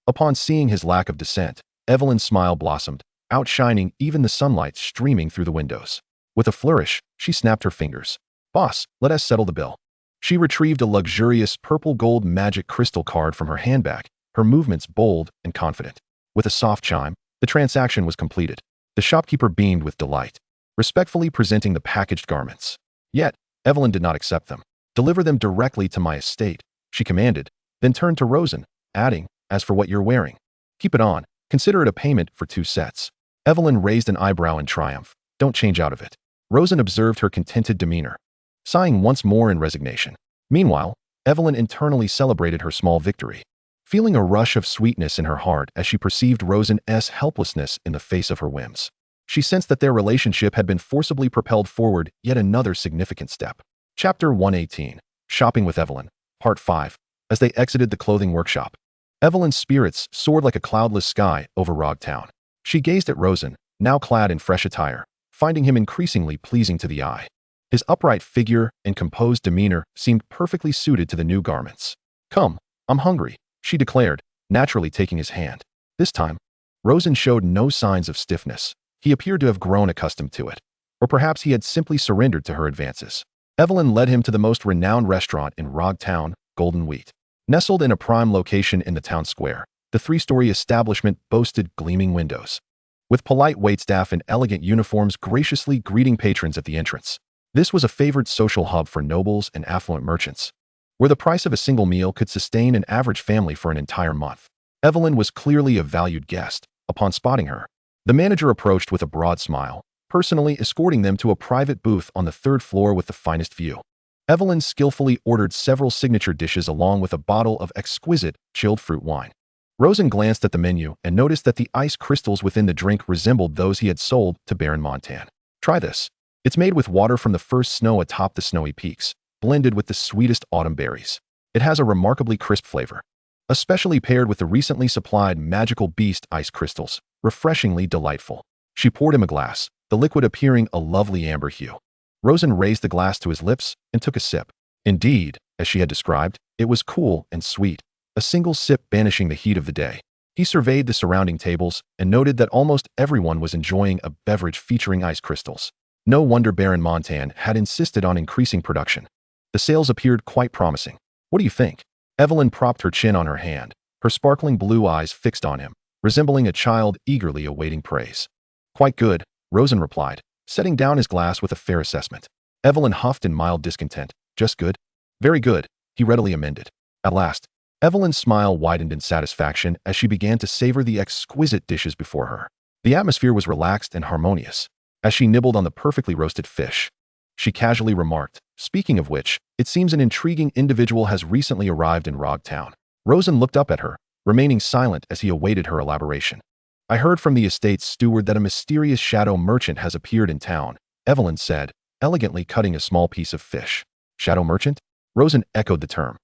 Upon seeing his lack of dissent, Evelyn's smile blossomed, outshining even the sunlight streaming through the windows. With a flourish, she snapped her fingers. "Boss, let us settle the bill." She retrieved a luxurious purple-gold magic crystal card from her handbag, her movements bold and confident. With a soft chime, the transaction was completed. The shopkeeper beamed with delight, respectfully presenting the packaged garments. Yet, Evelyn did not accept them. "Deliver them directly to my estate," she commanded, then turned to Rosen, adding, "As for what you're wearing, keep it on. Consider it a payment for 2 sets." Evelyn raised an eyebrow in triumph. "Don't change out of it." Rosen observed her contented demeanor, sighing once more in resignation. Meanwhile, Evelyn internally celebrated her small victory, feeling a rush of sweetness in her heart as she perceived Rosen's helplessness in the face of her whims. She sensed that their relationship had been forcibly propelled forward yet another significant step. Chapter 118. Shopping with Evelyn. Part 5. As they exited the clothing workshop, Evelyn's spirits soared like a cloudless sky over Rog Town. She gazed at Rosen, now clad in fresh attire, finding him increasingly pleasing to the eye. His upright figure and composed demeanor seemed perfectly suited to the new garments. "Come, I'm hungry," she declared, naturally taking his hand. This time, Rosen showed no signs of stiffness. He appeared to have grown accustomed to it, or perhaps he had simply surrendered to her advances. Evelyn led him to the most renowned restaurant in Rog Town, Golden Wheat. Nestled in a prime location in the town square, the 3-story establishment boasted gleaming windows, with polite waitstaff in elegant uniforms graciously greeting patrons at the entrance. This was a favored social hub for nobles and affluent merchants, where the price of a single meal could sustain an average family for an entire month. Evelyn was clearly a valued guest. Upon spotting her, the manager approached with a broad smile, personally escorting them to a private booth on the 3rd floor with the finest view. Evelyn skillfully ordered several signature dishes along with a bottle of exquisite, chilled fruit wine. Rosen glanced at the menu and noticed that the ice crystals within the drink resembled those he had sold to Baron Montan. "Try this. It's made with water from the first snow atop the snowy peaks, blended with the sweetest autumn berries. It has a remarkably crisp flavor, especially paired with the recently supplied Mythical Beast ice crystals, refreshingly delightful." She poured him a glass, the liquid appearing a lovely amber hue. Rosen raised the glass to his lips and took a sip. Indeed, as she had described, it was cool and sweet, a single sip banishing the heat of the day. He surveyed the surrounding tables and noted that almost everyone was enjoying a beverage featuring ice crystals. No wonder Baron Montan had insisted on increasing production. The sales appeared quite promising. What do you think? Evelyn propped her chin on her hand, her sparkling blue eyes fixed on him, resembling a child eagerly awaiting praise. Quite good, Rosen replied, setting down his glass with a fair assessment. Evelyn huffed in mild discontent. Just good? Very good, he readily amended. At last, Evelyn's smile widened in satisfaction as she began to savor the exquisite dishes before her. The atmosphere was relaxed and harmonious. As she nibbled on the perfectly roasted fish, she casually remarked, "Speaking of which, it seems an intriguing individual has recently arrived in Rog Town." Rosen looked up at her, remaining silent as he awaited her elaboration. "I heard from the estate's steward that a mysterious shadow merchant has appeared in town," Evelyn said, elegantly cutting a small piece of fish. "Shadow merchant?" Rosen echoed the term.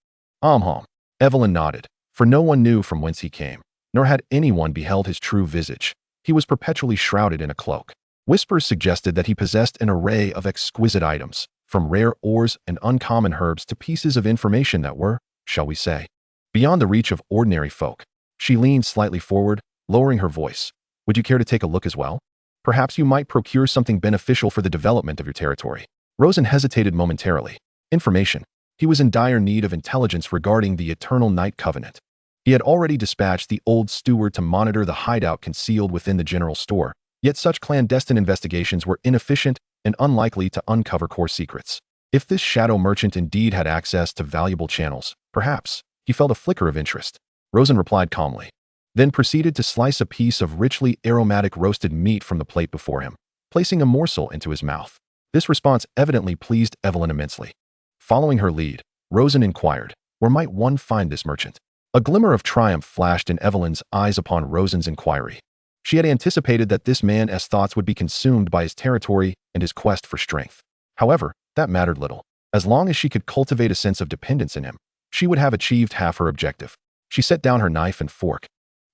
Evelyn nodded, for no one knew from whence he came, nor had anyone beheld his true visage. He was perpetually shrouded in a cloak. Whispers suggested that he possessed an array of exquisite items, from rare ores and uncommon herbs to pieces of information that were, shall we say, beyond the reach of ordinary folk. She leaned slightly forward, lowering her voice. "Would you care to take a look as well? Perhaps you might procure something beneficial for the development of your territory." Rosen hesitated momentarily. Information. He was in dire need of intelligence regarding the Eternal Night Covenant. He had already dispatched the old steward to monitor the hideout concealed within the general store, yet such clandestine investigations were inefficient and unlikely to uncover core secrets. If this shadow merchant indeed had access to valuable channels, perhaps, he felt a flicker of interest. Rosen replied calmly, then proceeded to slice a piece of richly aromatic roasted meat from the plate before him, placing a morsel into his mouth. This response evidently pleased Evelyn immensely. Following her lead, Rosen inquired, "Where might one find this merchant?" A glimmer of triumph flashed in Evelyn's eyes upon Rosen's inquiry. She had anticipated that this man's thoughts would be consumed by his territory and his quest for strength. However, that mattered little. As long as she could cultivate a sense of dependence in him, she would have achieved half her objective. She set down her knife and fork,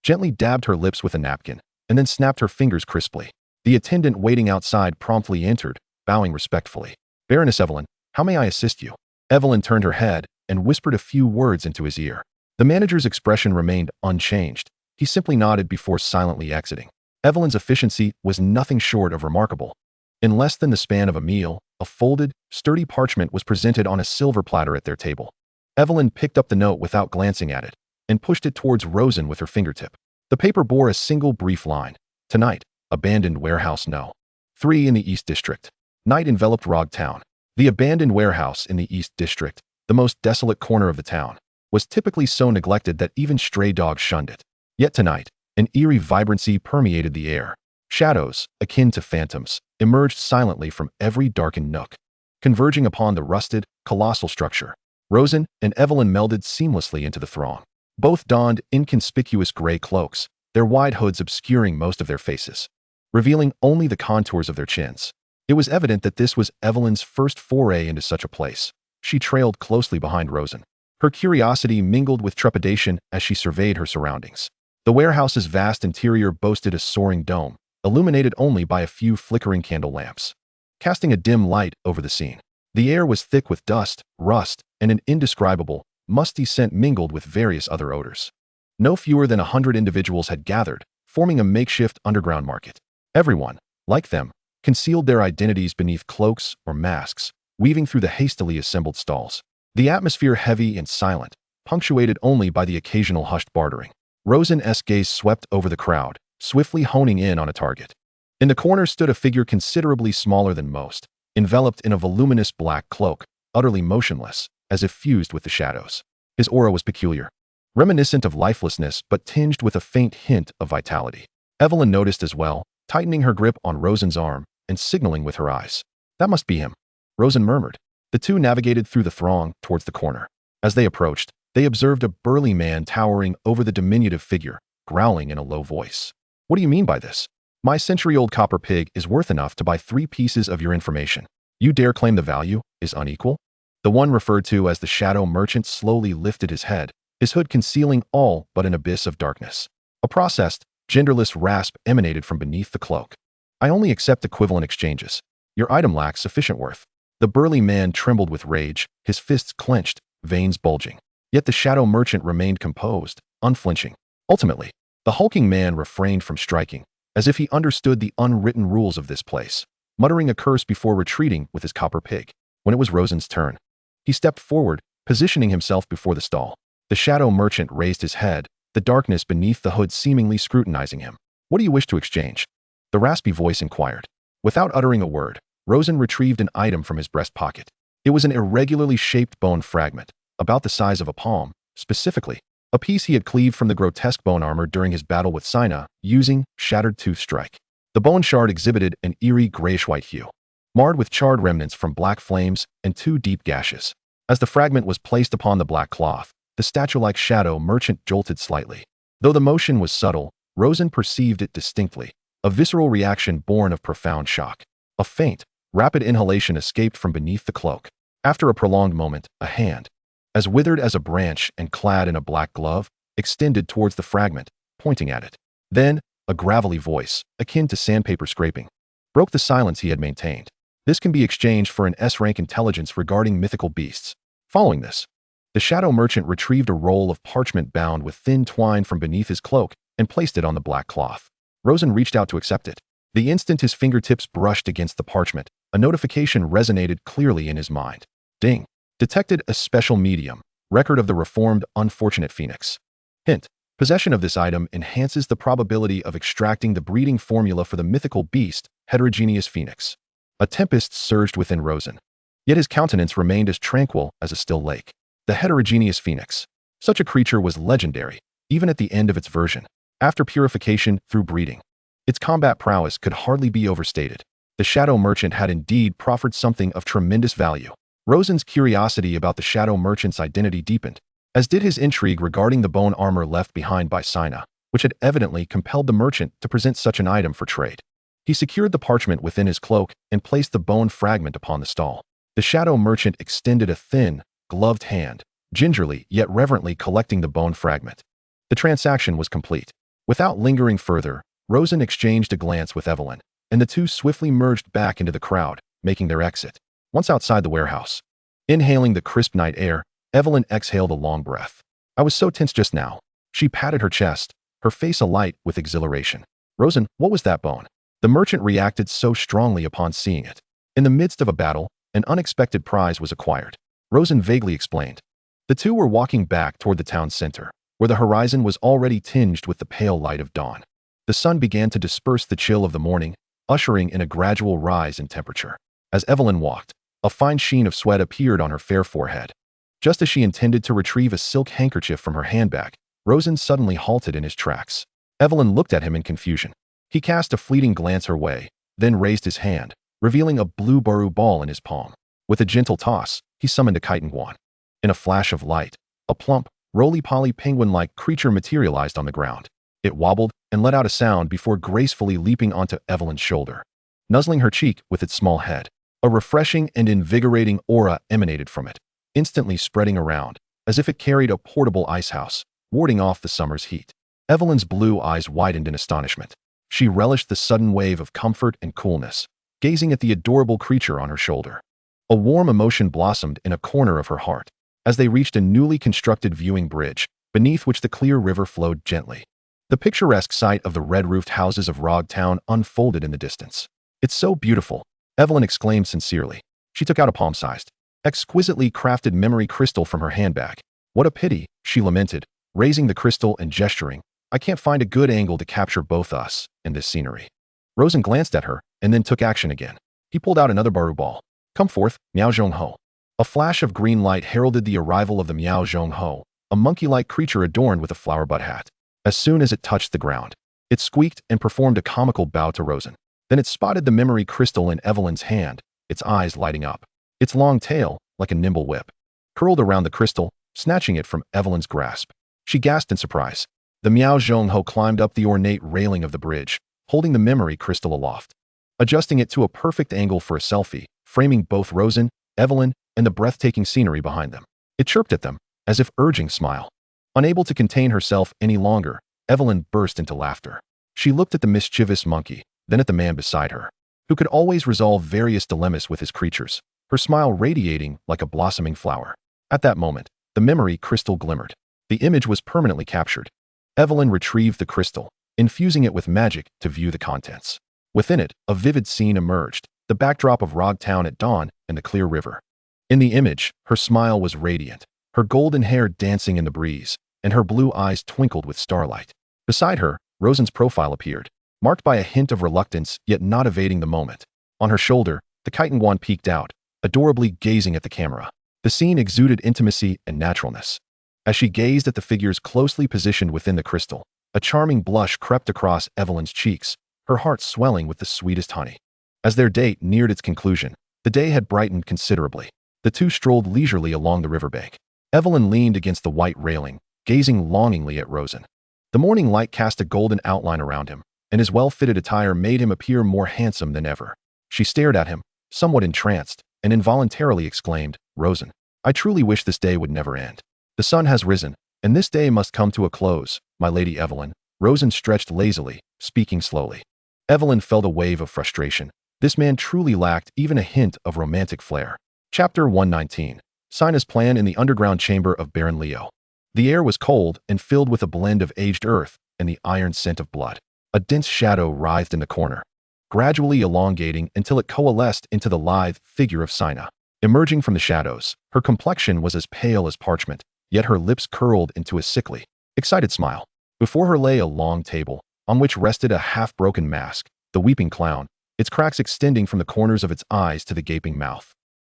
gently dabbed her lips with a napkin, and then snapped her fingers crisply. The attendant waiting outside promptly entered, bowing respectfully. "Baroness Evelyn, how may I assist you?" Evelyn turned her head and whispered a few words into his ear. The manager's expression remained unchanged. He simply nodded before silently exiting. Evelyn's efficiency was nothing short of remarkable. In less than the span of a meal, a folded, sturdy parchment was presented on a silver platter at their table. Evelyn picked up the note without glancing at it and pushed it towards Rosen with her fingertip. The paper bore a single brief line. "Tonight, abandoned warehouse No. 3 in the East District." Night enveloped Rog Town. The abandoned warehouse in the East District, the most desolate corner of the town, was typically so neglected that even stray dogs shunned it. Yet tonight, an eerie vibrancy permeated the air. Shadows, akin to phantoms, emerged silently from every darkened nook, converging upon the rusted, colossal structure. Rosen and Evelyn melded seamlessly into the throng. Both donned inconspicuous gray cloaks, their wide hoods obscuring most of their faces, revealing only the contours of their chins. It was evident that this was Evelyn's first foray into such a place. She trailed closely behind Rosen. Her curiosity mingled with trepidation as she surveyed her surroundings. The warehouse's vast interior boasted a soaring dome, illuminated only by a few flickering candle lamps, casting a dim light over the scene. The air was thick with dust, rust, and an indescribable, musty scent mingled with various other odors. No fewer than 100 individuals had gathered, forming a makeshift underground market. Everyone, like them, concealed their identities beneath cloaks or masks, weaving through the hastily assembled stalls. The atmosphere heavy and silent, punctuated only by the occasional hushed bartering. Rosen's gaze swept over the crowd, swiftly honing in on a target. In the corner stood a figure considerably smaller than most, enveloped in a voluminous black cloak, utterly motionless, as if fused with the shadows. His aura was peculiar, reminiscent of lifelessness but tinged with a faint hint of vitality. Evelyn noticed as well, tightening her grip on Rosen's arm and signaling with her eyes. "That must be him," Rosen murmured. The two navigated through the throng towards the corner. As they approached, they observed a burly man towering over the diminutive figure, growling in a low voice. "What do you mean by this? My century-old copper pig is worth enough to buy 3 pieces of your information. You dare claim the value is unequal?" The one referred to as the shadow merchant slowly lifted his head, his hood concealing all but an abyss of darkness. A processed, genderless rasp emanated from beneath the cloak. "I only accept equivalent exchanges. Your item lacks sufficient worth." The burly man trembled with rage, his fists clenched, veins bulging. Yet the shadow merchant remained composed, unflinching. Ultimately, the hulking man refrained from striking, as if he understood the unwritten rules of this place, muttering a curse before retreating with his copper pig. When it was Rosen's turn, he stepped forward, positioning himself before the stall. The shadow merchant raised his head, the darkness beneath the hood seemingly scrutinizing him. "What do you wish to exchange?" the raspy voice inquired. Without uttering a word, Rosen retrieved an item from his breast pocket. It was an irregularly shaped bone fragment, about the size of a palm, specifically a piece he had cleaved from the grotesque bone armor during his battle with Sina, using Shattered Tooth Strike. The bone shard exhibited an eerie grayish-white hue, marred with charred remnants from black flames and 2 deep gashes. As the fragment was placed upon the black cloth, the statue-like shadow merchant jolted slightly. Though the motion was subtle, Rosen perceived it distinctly, a visceral reaction born of profound shock. A faint, rapid inhalation escaped from beneath the cloak. After a prolonged moment, a hand, as withered as a branch and clad in a black glove, extended towards the fragment, pointing at it. Then, a gravelly voice, akin to sandpaper scraping, broke the silence he had maintained. "This can be exchanged for an S-rank intelligence regarding mythical beasts." Following this, the shadow merchant retrieved a roll of parchment bound with thin twine from beneath his cloak and placed it on the black cloth. Rosen reached out to accept it. The instant his fingertips brushed against the parchment, a notification resonated clearly in his mind. Ding. Detected a special medium, record of the reformed unfortunate Phoenix. Hint. Possession of this item enhances the probability of extracting the breeding formula for the mythical beast, heterogeneous Phoenix. A tempest surged within Rosen. Yet his countenance remained as tranquil as a still lake. The heterogeneous Phoenix. Such a creature was legendary, even at the end of its version. After purification through breeding, its combat prowess could hardly be overstated. The shadow merchant had indeed proffered something of tremendous value. Rosen's curiosity about the shadow merchant's identity deepened, as did his intrigue regarding the bone armor left behind by Sina, which had evidently compelled the merchant to present such an item for trade. He secured the parchment within his cloak and placed the bone fragment upon the stall. The shadow merchant extended a thin, gloved hand, gingerly yet reverently collecting the bone fragment. The transaction was complete. Without lingering further, Rosen exchanged a glance with Evelyn, and the two swiftly merged back into the crowd, making their exit. Once outside the warehouse, inhaling the crisp night air, Evelyn exhaled a long breath. "I was so tense just now." She patted her chest, her face alight with exhilaration. "Rosen, what was that bone?" The merchant reacted so strongly upon seeing it. In the midst of a battle, an unexpected prize was acquired. Rosen vaguely explained. The two were walking back toward the town center, where the horizon was already tinged with the pale light of dawn. The sun began to disperse the chill of the morning, ushering in a gradual rise in temperature. As Evelyn walked, a fine sheen of sweat appeared on her fair forehead. Just as she intended to retrieve a silk handkerchief from her handbag, Rosen suddenly halted in his tracks. Evelyn looked at him in confusion. He cast a fleeting glance her way, then raised his hand, revealing a blue baru ball in his palm. With a gentle toss, he summoned a chitin guan. In a flash of light, a plump, roly-poly penguin-like creature materialized on the ground. It wobbled and let out a sound before gracefully leaping onto Evelyn's shoulder, nuzzling her cheek with its small head. A refreshing and invigorating aura emanated from it, instantly spreading around, as if it carried a portable icehouse, warding off the summer's heat. Evelyn's blue eyes widened in astonishment. She relished the sudden wave of comfort and coolness, gazing at the adorable creature on her shoulder. A warm emotion blossomed in a corner of her heart, as they reached a newly constructed viewing bridge, beneath which the clear river flowed gently. The picturesque sight of the red-roofed houses of Rog Town unfolded in the distance. "It's so beautiful," Evelyn exclaimed sincerely. She took out a palm-sized, exquisitely crafted memory crystal from her handbag. "What a pity," she lamented, raising the crystal and gesturing. "I can't find a good angle to capture both us and this scenery." Rosen glanced at her and then took action again. He pulled out another baru ball. "Come forth, Miao Zhongho." A flash of green light heralded the arrival of the Miao Zhongho, a monkey-like creature adorned with a flower bud hat. As soon as it touched the ground, it squeaked and performed a comical bow to Rosen. Then it spotted the memory crystal in Evelyn's hand, its eyes lighting up. Its long tail, like a nimble whip, curled around the crystal, snatching it from Evelyn's grasp. She gasped in surprise. The Miao Zhongho climbed up the ornate railing of the bridge, holding the memory crystal aloft, adjusting it to a perfect angle for a selfie, framing both Rosen, Evelyn, and the breathtaking scenery behind them. It chirped at them, as if urging smile. Unable to contain herself any longer, Evelyn burst into laughter. She looked at the mischievous monkey, then at the man beside her, who could always resolve various dilemmas with his creatures, her smile radiating like a blossoming flower. At that moment, The memory crystal glimmered. The image was permanently captured. Evelyn retrieved the crystal, infusing it with magic to view the contents. Within it, a vivid scene emerged, the backdrop of Rog Town at dawn and the clear river. In the image, her smile was radiant, her golden hair dancing in the breeze, and her blue eyes twinkled with starlight. Beside her, Rosen's profile appeared, marked by a hint of reluctance yet not evading the moment. On her shoulder, the Chitinguan peeked out, adorably gazing at the camera. The scene exuded intimacy and naturalness. As she gazed at the figures closely positioned within the crystal, a charming blush crept across Evelyn's cheeks, her heart swelling with the sweetest honey. As their date neared its conclusion, the day had brightened considerably. The two strolled leisurely along the riverbank. Evelyn leaned against the white railing, gazing longingly at Rosen. The morning light cast a golden outline around him, and his well-fitted attire made him appear more handsome than ever. She stared at him, somewhat entranced, and involuntarily exclaimed, "Rosen, I truly wish this day would never end. The sun has risen, and this day must come to a close, my lady Evelyn." Rosen stretched lazily, speaking slowly. Evelyn felt a wave of frustration. This man truly lacked even a hint of romantic flair. Chapter 119. Sina's plan in the underground chamber of Baron Leo. The air was cold and filled with a blend of aged earth and the iron scent of blood. A dense shadow writhed in the corner, gradually elongating until it coalesced into the lithe figure of Sina. Emerging from the shadows, her complexion was as pale as parchment, yet her lips curled into a sickly, excited smile. Before her lay a long table, on which rested a half-broken mask, the weeping clown, its cracks extending from the corners of its eyes to the gaping mouth.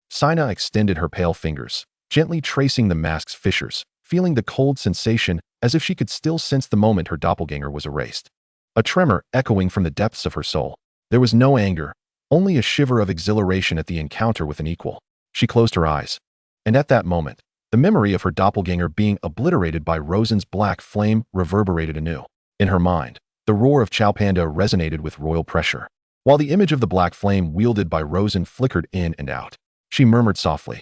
Sina extended her pale fingers, gently tracing the mask's fissures, feeling the cold sensation as if she could still sense the moment her doppelganger was erased. A tremor echoing from the depths of her soul. There was no anger, only a shiver of exhilaration at the encounter with an equal. She closed her eyes. And at that moment, the memory of her doppelganger being obliterated by Rosen's black flame reverberated anew. In her mind, the roar of Chowpanda resonated with royal pressure, while the image of the black flame wielded by Rosen flickered in and out. She murmured softly,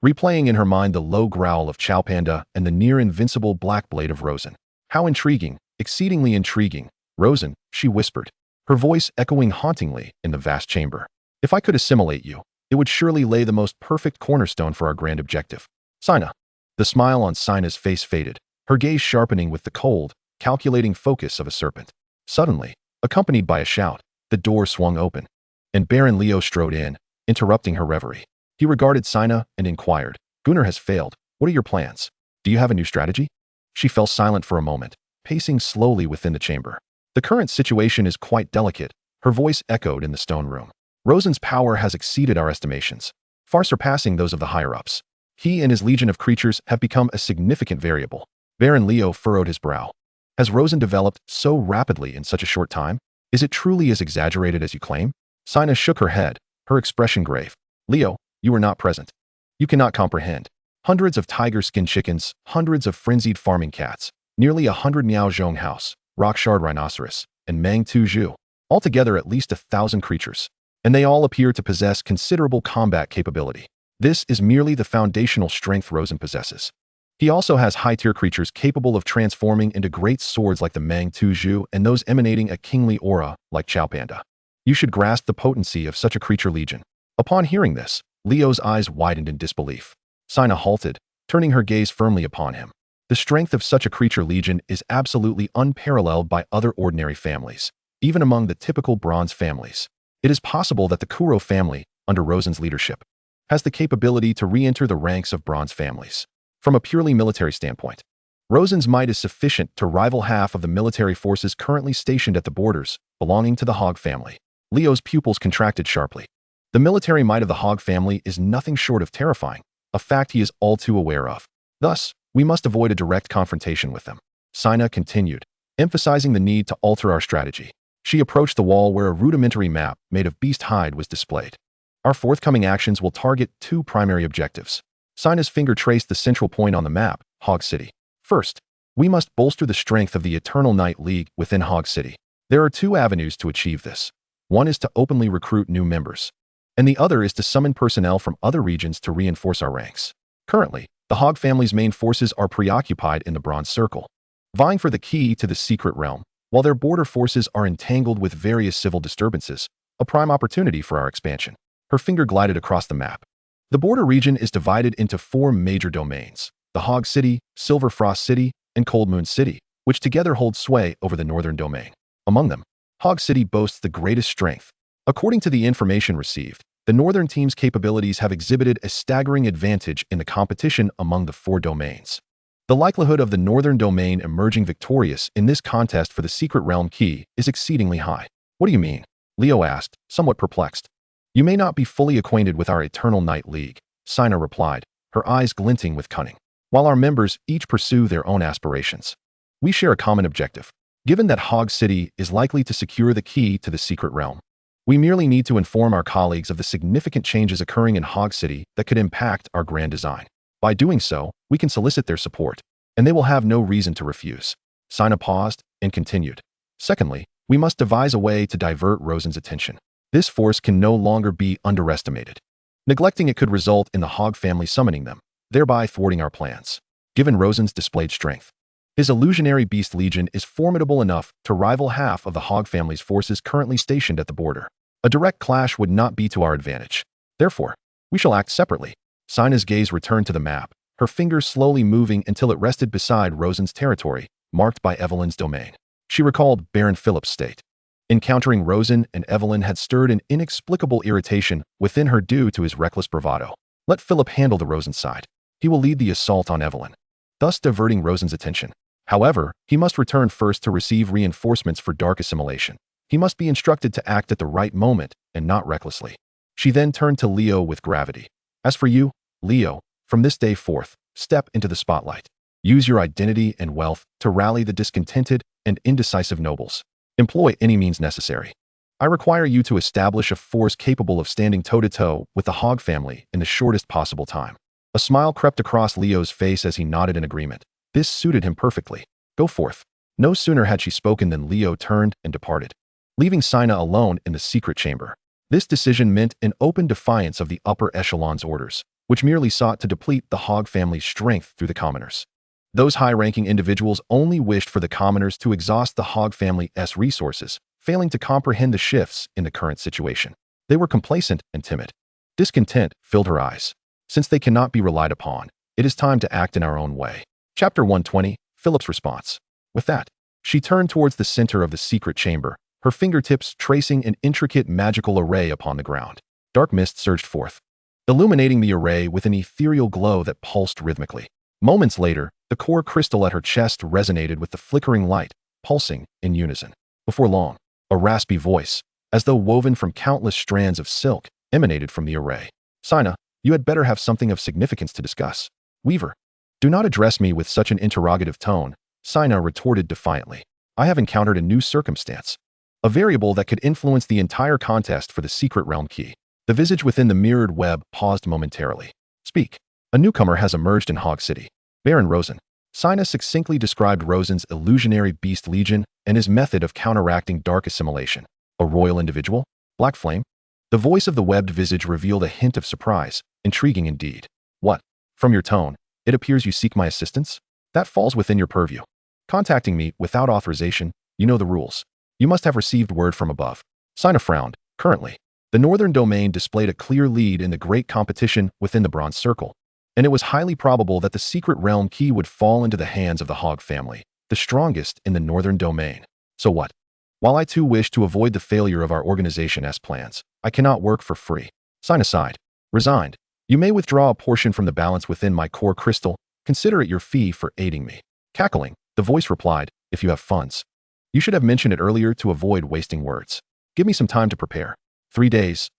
replaying in her mind the low growl of Chowpanda and the near-invincible black blade of Rosen. "How intriguing, exceedingly intriguing, Rosen," she whispered, her voice echoing hauntingly in the vast chamber. "If I could assimilate you, it would surely lay the most perfect cornerstone for our grand objective." "Sina." The smile on Sina's face faded, her gaze sharpening with the cold, calculating focus of a serpent. Suddenly, accompanied by a shout, the door swung open, and Baron Leo strode in, interrupting her reverie. He regarded Sina and inquired, "Gunnar has failed. What are your plans? Do you have a new strategy?" She fell silent for a moment, pacing slowly within the chamber. "The current situation is quite delicate," her voice echoed in the stone room. "Rosen's power has exceeded our estimations, far surpassing those of the higher-ups. He and his legion of creatures have become a significant variable." Baron Leo furrowed his brow. "Has Rosen developed so rapidly in such a short time? Is it truly as exaggerated as you claim?" Sina shook her head, her expression grave. "Leo, you were not present. You cannot comprehend. Hundreds of tiger-skin chickens, hundreds of frenzied farming cats, nearly 100 Miao Zhong house, rock-shard rhinoceros, and Mang Tu Zhu. Altogether at least 1,000 creatures. And they all appear to possess considerable combat capability. This is merely the foundational strength Rosen possesses. He also has high-tier creatures capable of transforming into great swords like the Mang Tu Zhu and those emanating a kingly aura like Chowpanda. You should grasp the potency of such a creature legion." Upon hearing this, Leo's eyes widened in disbelief. Sina halted, turning her gaze firmly upon him. "The strength of such a creature legion is absolutely unparalleled by other ordinary families, even among the typical bronze families. It is possible that the Kuro family, under Rosen's leadership, has the capability to re-enter the ranks of bronze families. From a purely military standpoint, Rosen's might is sufficient to rival half of the military forces currently stationed at the borders, belonging to the Hog family." Leo's pupils contracted sharply. The military might of the Hog family is nothing short of terrifying, a fact he is all too aware of. Thus, we must avoid a direct confrontation with them. Sina continued, emphasizing the need to alter our strategy. She approached the wall where a rudimentary map made of beast hide was displayed. "Our forthcoming actions will target two primary objectives." Sina's finger traced the central point on the map, Hog City. "First, we must bolster the strength of the Eternal Night League within Hog City. There are two avenues to achieve this. One is to openly recruit new members, and the other is to summon personnel from other regions to reinforce our ranks. Currently, the Hog family's main forces are preoccupied in the Bronze Circle, vying for the key to the secret realm, while their border forces are entangled with various civil disturbances, a prime opportunity for our expansion." Her finger glided across the map. "The border region is divided into 4 major domains: the Hog City, Silver Frost City, and Cold Moon City, which together hold sway over the northern domain. Among them, Hog City boasts the greatest strength. According to the information received, the northern team's capabilities have exhibited a staggering advantage in the competition among the 4 domains. The likelihood of the northern domain emerging victorious in this contest for the secret realm key is exceedingly high. What do you mean? Leo asked, somewhat perplexed. You may not be fully acquainted with our Eternal Night League, Sina replied, her eyes glinting with cunning. While our members each pursue their own aspirations, we share a common objective. Given that Hog City is likely to secure the key to the secret realm, we merely need to inform our colleagues of the significant changes occurring in Hog City that could impact our grand design. By doing so, we can solicit their support, and they will have no reason to refuse. Sina paused and continued. Secondly, we must devise a way to divert Rosen's attention. This force can no longer be underestimated. Neglecting it could result in the Hog family summoning them, thereby thwarting our plans. Given Rosen's displayed strength, his illusionary beast legion is formidable enough to rival half of the Hog family's forces currently stationed at the border. A direct clash would not be to our advantage. Therefore, we shall act separately. Sina's gaze returned to the map, her fingers slowly moving until it rested beside Rosen's territory, marked by Evelyn's domain. She recalled Baron Philip's state. Encountering Rosen and Evelyn had stirred an inexplicable irritation within her due to his reckless bravado. Let Philip handle the Rosen side. He will lead the assault on Evelyn, thus diverting Rosen's attention. However, he must return first to receive reinforcements for dark assimilation. He must be instructed to act at the right moment and not recklessly. She then turned to Leo with gravity. As for you, Leo, from this day forth, step into the spotlight. Use your identity and wealth to rally the discontented and indecisive nobles. Employ any means necessary. I require you to establish a force capable of standing toe-to-toe with the Hog family in the shortest possible time. A smile crept across Leo's face as he nodded in agreement. This suited him perfectly. Go forth. No sooner had she spoken than Leo turned and departed, leaving Sina alone in the secret chamber. This decision meant an open defiance of the upper echelon's orders, which merely sought to deplete the Hog family's strength through the commoners. Those high-ranking individuals only wished for the commoners to exhaust the Hog family's resources, failing to comprehend the shifts in the current situation. They were complacent and timid. Discontent filled her eyes. Since they cannot be relied upon, it is time to act in our own way. Chapter 120, Philip's response. With that, she turned towards the center of the secret chamber, her fingertips tracing an intricate magical array upon the ground. Dark mist surged forth, illuminating the array with an ethereal glow that pulsed rhythmically. Moments later, the core crystal at her chest resonated with the flickering light, pulsing in unison. Before long, a raspy voice, as though woven from countless strands of silk, emanated from the array. Sina, you had better have something of significance to discuss. Weaver, do not address me with such an interrogative tone, Sina retorted defiantly. I have encountered a new circumstance, a variable that could influence the entire contest for the secret realm key. The visage within the mirrored web paused momentarily. Speak. A newcomer has emerged in Hog City. Baron Rosen. Sina succinctly described Rosen's illusionary beast legion and his method of counteracting dark assimilation. A royal individual? Black Flame? The voice of the webbed visage revealed a hint of surprise, intriguing indeed. What? From your tone, it appears you seek my assistance? That falls within your purview. Contacting me without authorization, you know the rules. You must have received word from above. Sina frowned. Currently, the northern domain displayed a clear lead in the great competition within the Bronze Circle, and it was highly probable that the secret realm key would fall into the hands of the Hog family, the strongest in the northern domain. So what? While I too wish to avoid the failure of our organization as plans, I cannot work for free. Sign aside. Resigned. You may withdraw a portion from the balance within my core crystal. Consider it your fee for aiding me. Cackling, the voice replied, if you have funds. You should have mentioned it earlier to avoid wasting words. Give me some time to prepare. 3 days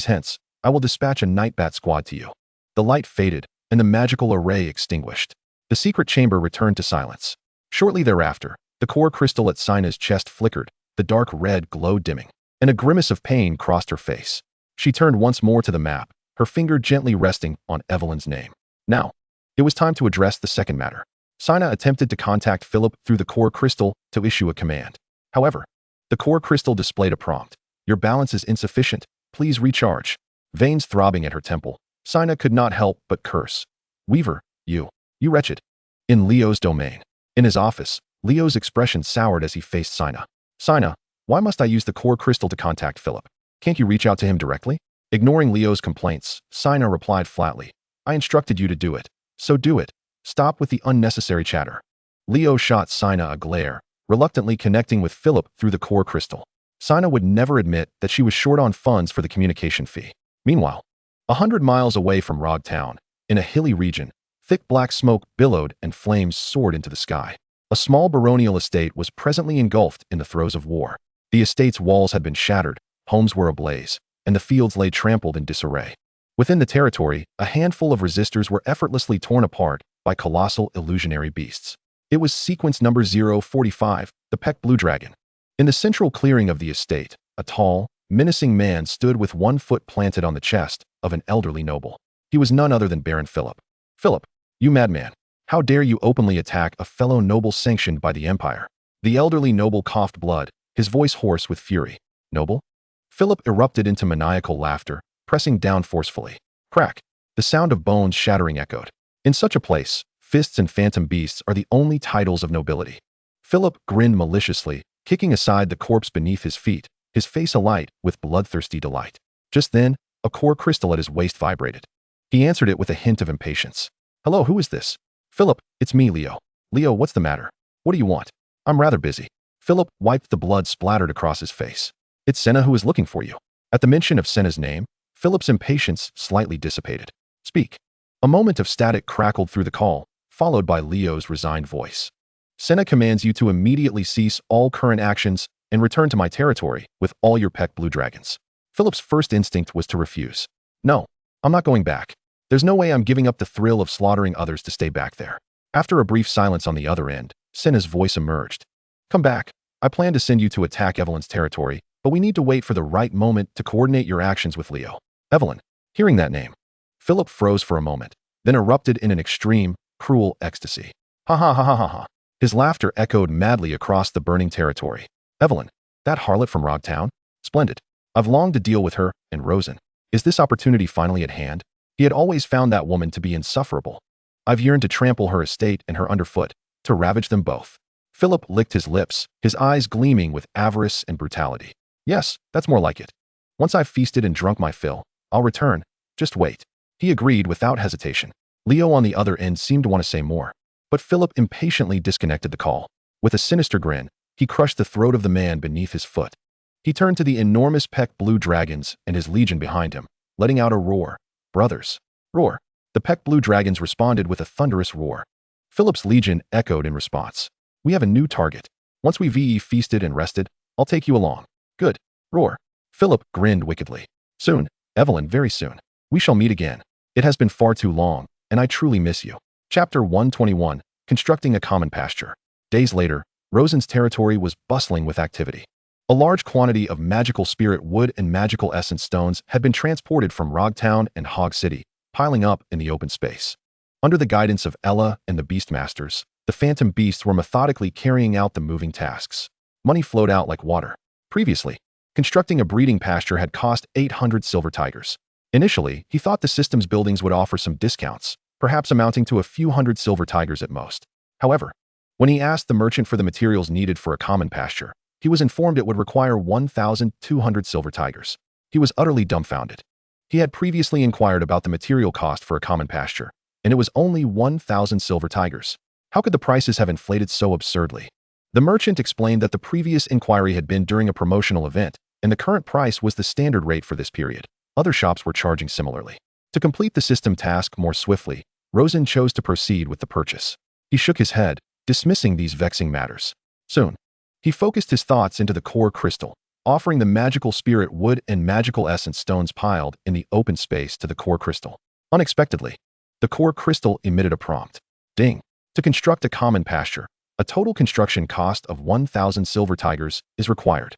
hence, I will dispatch a night bat squad to you. The light faded, and the magical array extinguished. The secret chamber returned to silence. Shortly thereafter, the core crystal at Sina's chest flickered, the dark red glow dimming, and a grimace of pain crossed her face. She turned once more to the map, her finger gently resting on Evelyn's name. Now, it was time to address the second matter. Sina attempted to contact Philip through the core crystal to issue a command. However, the core crystal displayed a prompt. Your balance is insufficient. Please recharge. Veins throbbing at her temple, Sina could not help but curse. Weaver, you wretched. In Leo's domain. In his office, Leo's expression soured as he faced Sina. Sina, why must I use the core crystal to contact Philip? Can't you reach out to him directly? Ignoring Leo's complaints, Sina replied flatly. I instructed you to do it, so do it. Stop with the unnecessary chatter. Leo shot Sina a glare, reluctantly connecting with Philip through the core crystal. Sina would never admit that she was short on funds for the communication fee. Meanwhile, 100 miles away from Rog Town, in a hilly region, thick black smoke billowed and flames soared into the sky. A small baronial estate was presently engulfed in the throes of war. The estate's walls had been shattered, homes were ablaze, and the fields lay trampled in disarray. Within the territory, a handful of resistors were effortlessly torn apart by colossal illusionary beasts. It was sequence number 045, the Peck Blue Dragon. In the central clearing of the estate, a tall, menacing man stood with one foot planted on the chest of an elderly noble. He was none other than Baron Philip. Philip, you madman! How dare you openly attack a fellow noble sanctioned by the Empire? The elderly noble coughed blood, his voice hoarse with fury. Noble? Philip erupted into maniacal laughter, pressing down forcefully. Crack! The sound of bones shattering echoed. In such a place, fists and phantom beasts are the only titles of nobility. Philip grinned maliciously, kicking aside the corpse beneath his feet, his face alight with bloodthirsty delight. Just then, a core crystal at his waist vibrated. He answered it with a hint of impatience. Hello, who is this? Philip, it's me, Leo. Leo, what's the matter? What do you want? I'm rather busy. Philip wiped the blood splattered across his face. It's Senna who is looking for you. At the mention of Senna's name, Philip's impatience slightly dissipated. Speak. A moment of static crackled through the call, followed by Leo's resigned voice. Senna commands you to immediately cease all current actions and return to my territory with all your Peck Blue Dragons. Philip's first instinct was to refuse. No, I'm not going back. There's no way I'm giving up the thrill of slaughtering others to stay back there. After a brief silence on the other end, Senna's voice emerged. Come back. I plan to send you to attack Evelyn's territory, but we need to wait for the right moment to coordinate your actions with Leo. Evelyn. Hearing that name, Philip froze for a moment, then erupted in an extreme, cruel ecstasy. Ha ha ha ha ha ha. His laughter echoed madly across the burning territory. Evelyn, that harlot from Rog Town? Splendid. I've longed to deal with her and Rosen. Is this opportunity finally at hand? He had always found that woman to be insufferable. I've yearned to trample her estate and her underfoot, to ravage them both. Philip licked his lips, his eyes gleaming with avarice and brutality. Yes, that's more like it. Once I've feasted and drunk my fill, I'll return. Just wait. He agreed without hesitation. Leo on the other end seemed to want to say more, but Philip impatiently disconnected the call. With a sinister grin, he crushed the throat of the man beneath his foot. He turned to the enormous Peck Blue Dragons and his legion behind him, letting out a roar. Brothers. Roar. The Peck Blue Dragons responded with a thunderous roar. Philip's legion echoed in response. We have a new target. Once we VE feasted and rested, I'll take you along. Good. Roar. Philip grinned wickedly. Soon, Evelyn, very soon. We shall meet again. It has been far too long, and I truly miss you. Chapter 121, Constructing a Common Pasture. Days later, Rosen's territory was bustling with activity. A large quantity of magical spirit wood and magical essence stones had been transported from Rog Town and Hog City, piling up in the open space. Under the guidance of Ella and the Beastmasters, the phantom beasts were methodically carrying out the moving tasks. Money flowed out like water. Previously, constructing a breeding pasture had cost 800 silver tigers. Initially, he thought the system's buildings would offer some discounts, perhaps amounting to a few hundred silver tigers at most. However, when he asked the merchant for the materials needed for a common pasture, he was informed it would require 1,200 silver tigers. He was utterly dumbfounded. He had previously inquired about the material cost for a common pasture, and it was only 1,000 silver tigers. How could the prices have inflated so absurdly? The merchant explained that the previous inquiry had been during a promotional event, and the current price was the standard rate for this period. Other shops were charging similarly. To complete the system task more swiftly, Rosen chose to proceed with the purchase. He shook his head, dismissing these vexing matters. Soon, he focused his thoughts into the core crystal, offering the magical spirit wood and magical essence stones piled in the open space to the core crystal. Unexpectedly, the core crystal emitted a prompt. Ding. To construct a common pasture, a total construction cost of 1,000 silver tigers is required.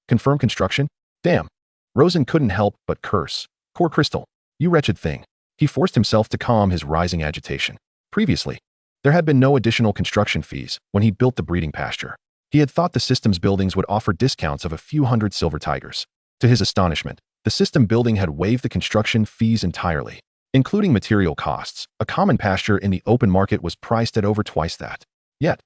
Confirm construction? Damn. Rosen couldn't help but curse. Core crystal, you wretched thing. He forced himself to calm his rising agitation. Previously, there had been no additional construction fees when he built the breeding pasture. He had thought the system's buildings would offer discounts of a few hundred silver tigers. To his astonishment, the system building had waived the construction fees entirely. Including material costs, a common pasture in the open market was priced at over twice that. Yet,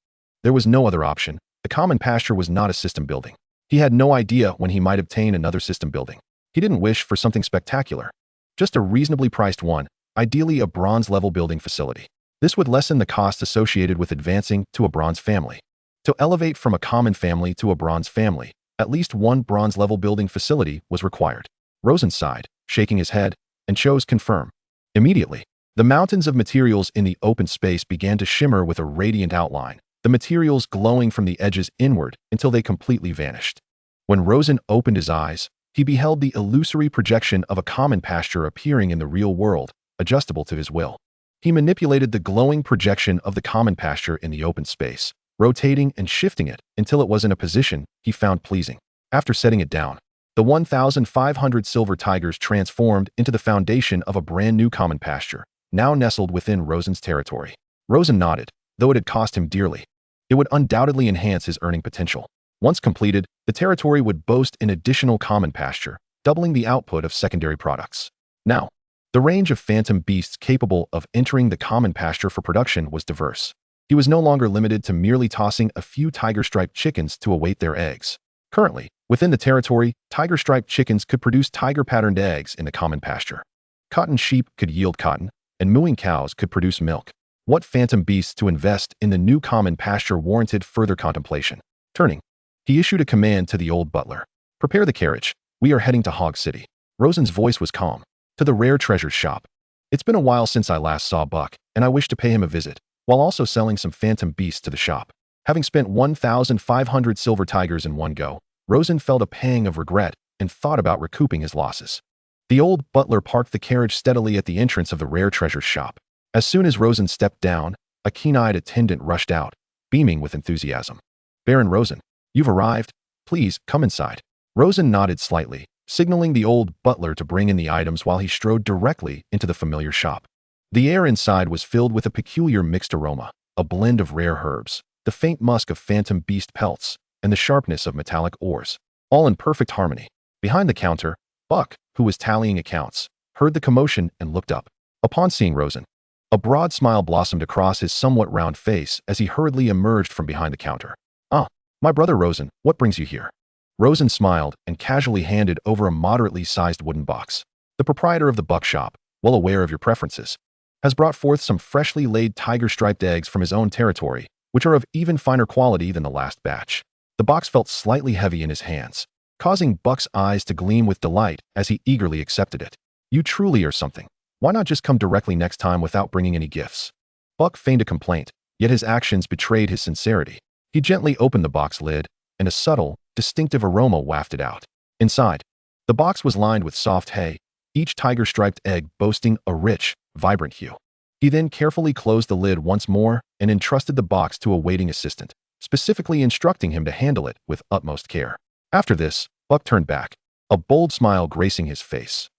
there was no other option. The common pasture was not a system building. He had no idea when he might obtain another system building. He didn't wish for something spectacular. Just a reasonably priced one, ideally a bronze-level building facility. This would lessen the cost associated with advancing to a bronze family. To elevate from a common family to a bronze family, at least one bronze-level building facility was required. Rosen sighed, shaking his head, and chose confirm. Immediately, the mountains of materials in the open space began to shimmer with a radiant outline, the materials glowing from the edges inward until they completely vanished. When Rosen opened his eyes, he beheld the illusory projection of a common pasture appearing in the real world, adjustable to his will. He manipulated the glowing projection of the common pasture in the open space, rotating and shifting it until it was in a position he found pleasing. After setting it down, the 1,500 silver tigers transformed into the foundation of a brand new common pasture, now nestled within Rosen's territory. Rosen nodded, though it had cost him dearly. It would undoubtedly enhance his earning potential. Once completed, the territory would boast an additional common pasture, doubling the output of secondary products. Now, the range of phantom beasts capable of entering the common pasture for production was diverse. He was no longer limited to merely tossing a few tiger-striped chickens to await their eggs. Currently, within the territory, tiger-striped chickens could produce tiger-patterned eggs in the common pasture. Cotton sheep could yield cotton, and mooing cows could produce milk. What phantom beasts to invest in the new common pasture warranted further contemplation. Turning, he issued a command to the old butler. "Prepare the carriage. We are heading to Hog City." Rosen's voice was calm. "To the rare treasures shop. It's been a while since I last saw Buck, and I wish to pay him a visit, while also selling some phantom beasts to the shop." Having spent 1,500 silver tigers in one go, Rosen felt a pang of regret and thought about recouping his losses. The old butler parked the carriage steadily at the entrance of the rare treasures shop. As soon as Rosen stepped down, a keen-eyed attendant rushed out, beaming with enthusiasm. "Baron Rosen, you've arrived. Please, come inside." Rosen nodded slightly, signaling the old butler to bring in the items while he strode directly into the familiar shop. The air inside was filled with a peculiar mixed aroma, a blend of rare herbs, the faint musk of phantom beast pelts, and the sharpness of metallic ores, all in perfect harmony. Behind the counter, Buck, who was tallying accounts, heard the commotion and looked up. Upon seeing Rosen, a broad smile blossomed across his somewhat round face as he hurriedly emerged from behind the counter. "Ah, my brother Rosen, what brings you here?" Rosen smiled and casually handed over a moderately sized wooden box. "The proprietor of the Buck shop, well aware of your preferences, has brought forth some freshly laid tiger-striped eggs from his own territory, which are of even finer quality than the last batch." The box felt slightly heavy in his hands, causing Buck's eyes to gleam with delight as he eagerly accepted it. "You truly are something. Why not just come directly next time without bringing any gifts?" Buck feigned a complaint, yet his actions betrayed his sincerity. He gently opened the box lid, and a subtle, distinctive aroma wafted out. Inside, the box was lined with soft hay, each tiger-striped egg boasting a rich, vibrant hue. He then carefully closed the lid once more and entrusted the box to a waiting assistant, specifically instructing him to handle it with utmost care. After this, Buck turned back, a bold smile gracing his face.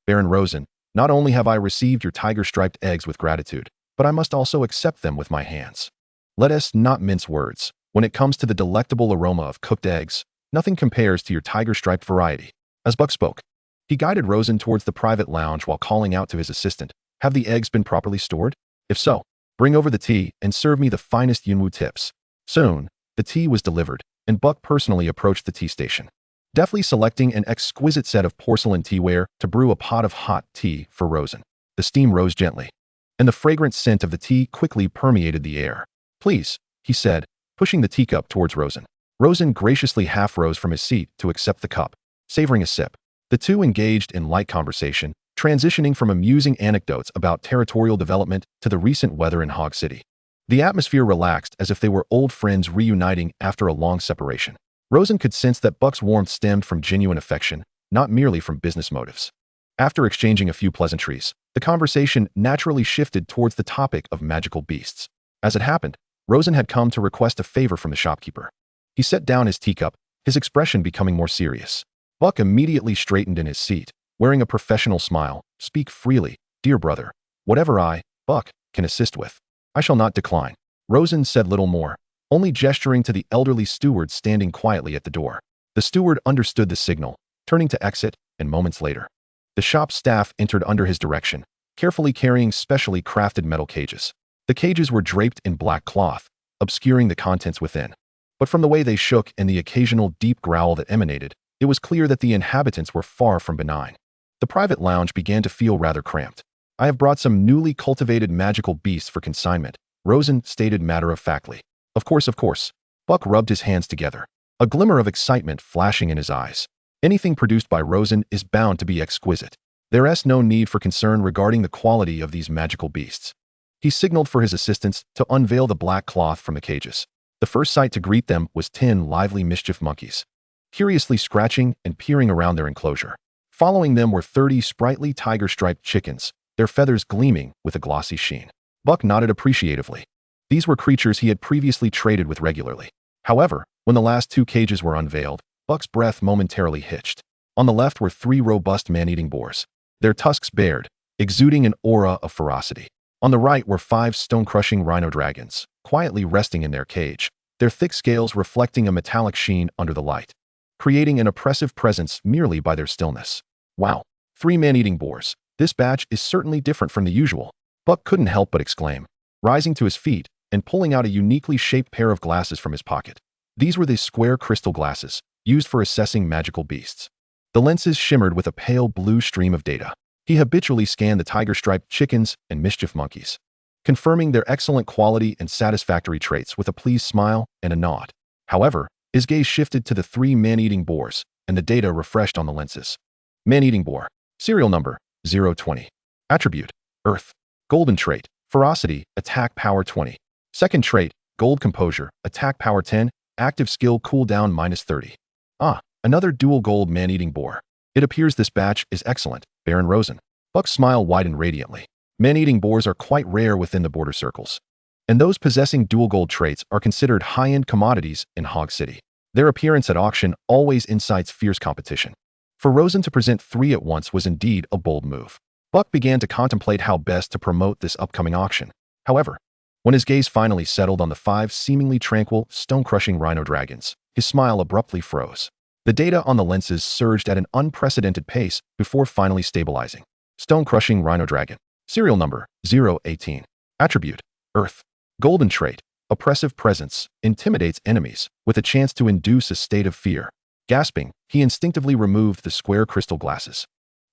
Baron Rosen, not only have I received your tiger-striped eggs with gratitude, but I must also accept them with my hands. Let us not mince words. When it comes to the delectable aroma of cooked eggs, nothing compares to your tiger-striped variety." As Buck spoke, he guided Rosen towards the private lounge while calling out to his assistant, "Have the eggs been properly stored? If so, bring over the tea and serve me the finest Yunwu tips." Soon, the tea was delivered, and Buck personally approached the tea station, deftly selecting an exquisite set of porcelain teaware to brew a pot of hot tea for Rosen. The steam rose gently, and the fragrant scent of the tea quickly permeated the air. "Please," he said, pushing the teacup towards Rosen. Rosen graciously half-rose from his seat to accept the cup, savoring a sip. The two engaged in light conversation, transitioning from amusing anecdotes about territorial development to the recent weather in Hog City. The atmosphere relaxed as if they were old friends reuniting after a long separation. Rosen could sense that Buck's warmth stemmed from genuine affection, not merely from business motives. After exchanging a few pleasantries, the conversation naturally shifted towards the topic of magical beasts. As it happened, Rosen had come to request a favor from the shopkeeper. He set down his teacup, his expression becoming more serious. Buck immediately straightened in his seat, wearing a professional smile. "Speak freely, dear brother. Whatever I, Buck, can assist with, I shall not decline." Rosen said little more, only gesturing to the elderly steward standing quietly at the door. The steward understood the signal, turning to exit, and moments later, the shop staff entered under his direction, carefully carrying specially crafted metal cages. The cages were draped in black cloth, obscuring the contents within. But from the way they shook and the occasional deep growl that emanated, it was clear that the inhabitants were far from benign. The private lounge began to feel rather cramped. I have brought some newly cultivated magical beasts for consignment, Rosen stated matter-of-factly. Of course, of course. Buck rubbed his hands together, a glimmer of excitement flashing in his eyes. Anything produced by Rosen is bound to be exquisite. There is no need for concern regarding the quality of these magical beasts. He signaled for his assistants to unveil the black cloth from the cages. The first sight to greet them was 10 lively mischief monkeys, curiously scratching and peering around their enclosure. Following them were 30 sprightly tiger-striped chickens, their feathers gleaming with a glossy sheen. Buck nodded appreciatively. These were creatures he had previously traded with regularly. However, when the last 2 cages were unveiled, Buck's breath momentarily hitched. On the left were 3 robust man-eating boars, their tusks bared, exuding an aura of ferocity. On the right were 5 stone-crushing rhino dragons, quietly resting in their cage, their thick scales reflecting a metallic sheen under the light, creating an oppressive presence merely by their stillness. Wow, 3 man-eating boars. This batch is certainly different from the usual. Buck couldn't help but exclaim, rising to his feet and pulling out a uniquely shaped pair of glasses from his pocket. These were the square crystal glasses, used for assessing magical beasts. The lenses shimmered with a pale blue stream of data. He habitually scanned the tiger-striped chickens and mischief monkeys, confirming their excellent quality and satisfactory traits with a pleased smile and a nod. However, his gaze shifted to the 3 man-eating boars, and the data refreshed on the lenses. Man-eating boar. Serial number, 020. Attribute, Earth. Golden trait, Ferocity, Attack Power 20. Second trait, Gold Composure, Attack Power 10, Active Skill Cooldown -30. Ah, another dual gold man-eating boar. It appears this batch is excellent, Baron Rosen. Buck's smile widened radiantly. Man-eating boars are quite rare within the border circles, and those possessing dual gold traits are considered high-end commodities in Hog City. Their appearance at auction always incites fierce competition. For Rosen to present 3 at once was indeed a bold move. Buck began to contemplate how best to promote this upcoming auction. However, when his gaze finally settled on the 5 seemingly tranquil, stone-crushing rhino dragons, his smile abruptly froze. The data on the lenses surged at an unprecedented pace before finally stabilizing. Stone-crushing rhino dragon. Serial number, 018. Attribute, Earth. Golden trait, Oppressive presence, intimidates enemies, with a chance to induce a state of fear. Gasping, he instinctively removed the square crystal glasses,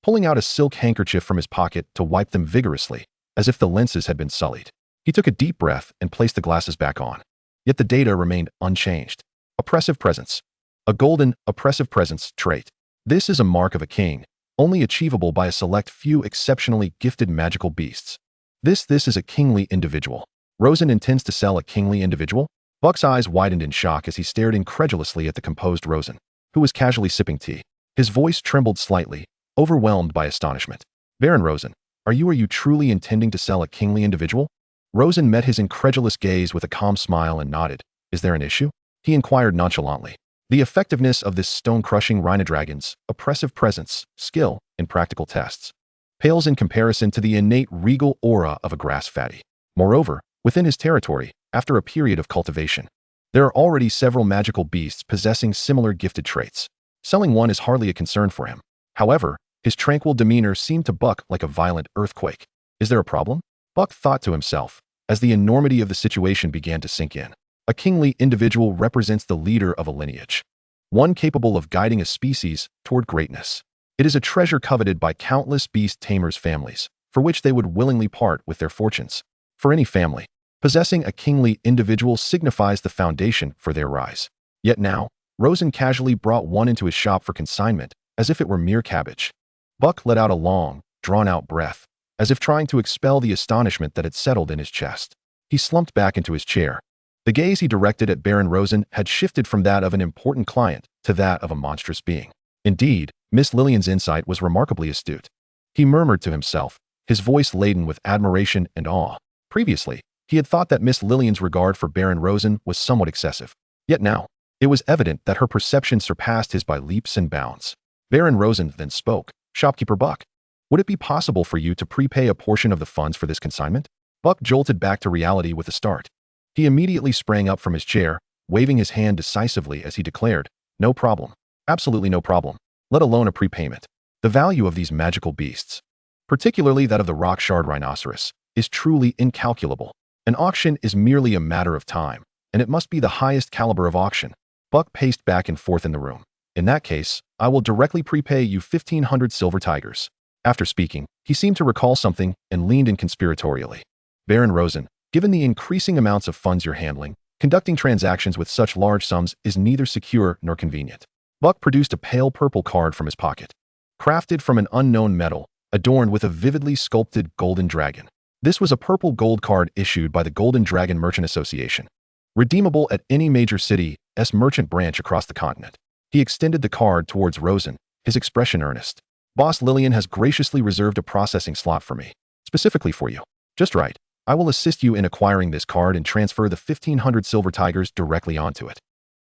pulling out a silk handkerchief from his pocket to wipe them vigorously, as if the lenses had been sullied. He took a deep breath and placed the glasses back on. Yet the data remained unchanged. Oppressive presence. A golden, oppressive presence trait. This is a mark of a king, only achievable by a select few exceptionally gifted magical beasts. This is a kingly individual. Rosen intends to sell a kingly individual? Buck's eyes widened in shock as he stared incredulously at the composed Rosen, who was casually sipping tea. His voice trembled slightly, overwhelmed by astonishment. Baron Rosen, are you truly intending to sell a kingly individual? Rosen met his incredulous gaze with a calm smile and nodded. Is there an issue? He inquired nonchalantly. The effectiveness of this stone-crushing rhino dragon's oppressive presence, skill, and practical tests pales in comparison to the innate regal aura of a grass fatty. Moreover, within his territory, after a period of cultivation, there are already several magical beasts possessing similar gifted traits. Selling one is hardly a concern for him. However, his tranquil demeanor seemed to Buck like a violent earthquake. Is there a problem? Buck thought to himself, as the enormity of the situation began to sink in. A kingly individual represents the leader of a lineage, one capable of guiding a species toward greatness. It is a treasure coveted by countless beast tamers' families, for which they would willingly part with their fortunes. For any family, possessing a kingly individual signifies the foundation for their rise. Yet now, Rosen casually brought one into his shop for consignment, as if it were mere cabbage. Buck let out a long, drawn-out breath, as if trying to expel the astonishment that had settled in his chest. He slumped back into his chair. The gaze he directed at Baron Rosen had shifted from that of an important client to that of a monstrous being. Indeed, Miss Lillian's insight was remarkably astute. He murmured to himself, his voice laden with admiration and awe. Previously, he had thought that Miss Lillian's regard for Baron Rosen was somewhat excessive. Yet now, it was evident that her perception surpassed his by leaps and bounds. Baron Rosen then spoke. Shopkeeper Buck, would it be possible for you to prepay a portion of the funds for this consignment? Buck jolted back to reality with a start. He immediately sprang up from his chair, waving his hand decisively as he declared, no problem. Absolutely no problem, let alone a prepayment. The value of these magical beasts, particularly that of the rock shard rhinoceros, is truly incalculable. An auction is merely a matter of time, and it must be the highest caliber of auction. Buck paced back and forth in the room. In that case, I will directly prepay you 1,500 silver tigers. After speaking, he seemed to recall something and leaned in conspiratorially. Baron Rosen, given the increasing amounts of funds you're handling, conducting transactions with such large sums is neither secure nor convenient. Buck produced a pale purple card from his pocket. Crafted from an unknown metal, adorned with a vividly sculpted golden dragon. This was a purple gold card issued by the Golden Dragon Merchant Association. Redeemable at any major city's merchant branch across the continent. He extended the card towards Rosen, his expression earnest. Boss Lillian has graciously reserved a processing slot for me. Specifically for you. Just right. I will assist you in acquiring this card and transfer the 1,500 silver tigers directly onto it.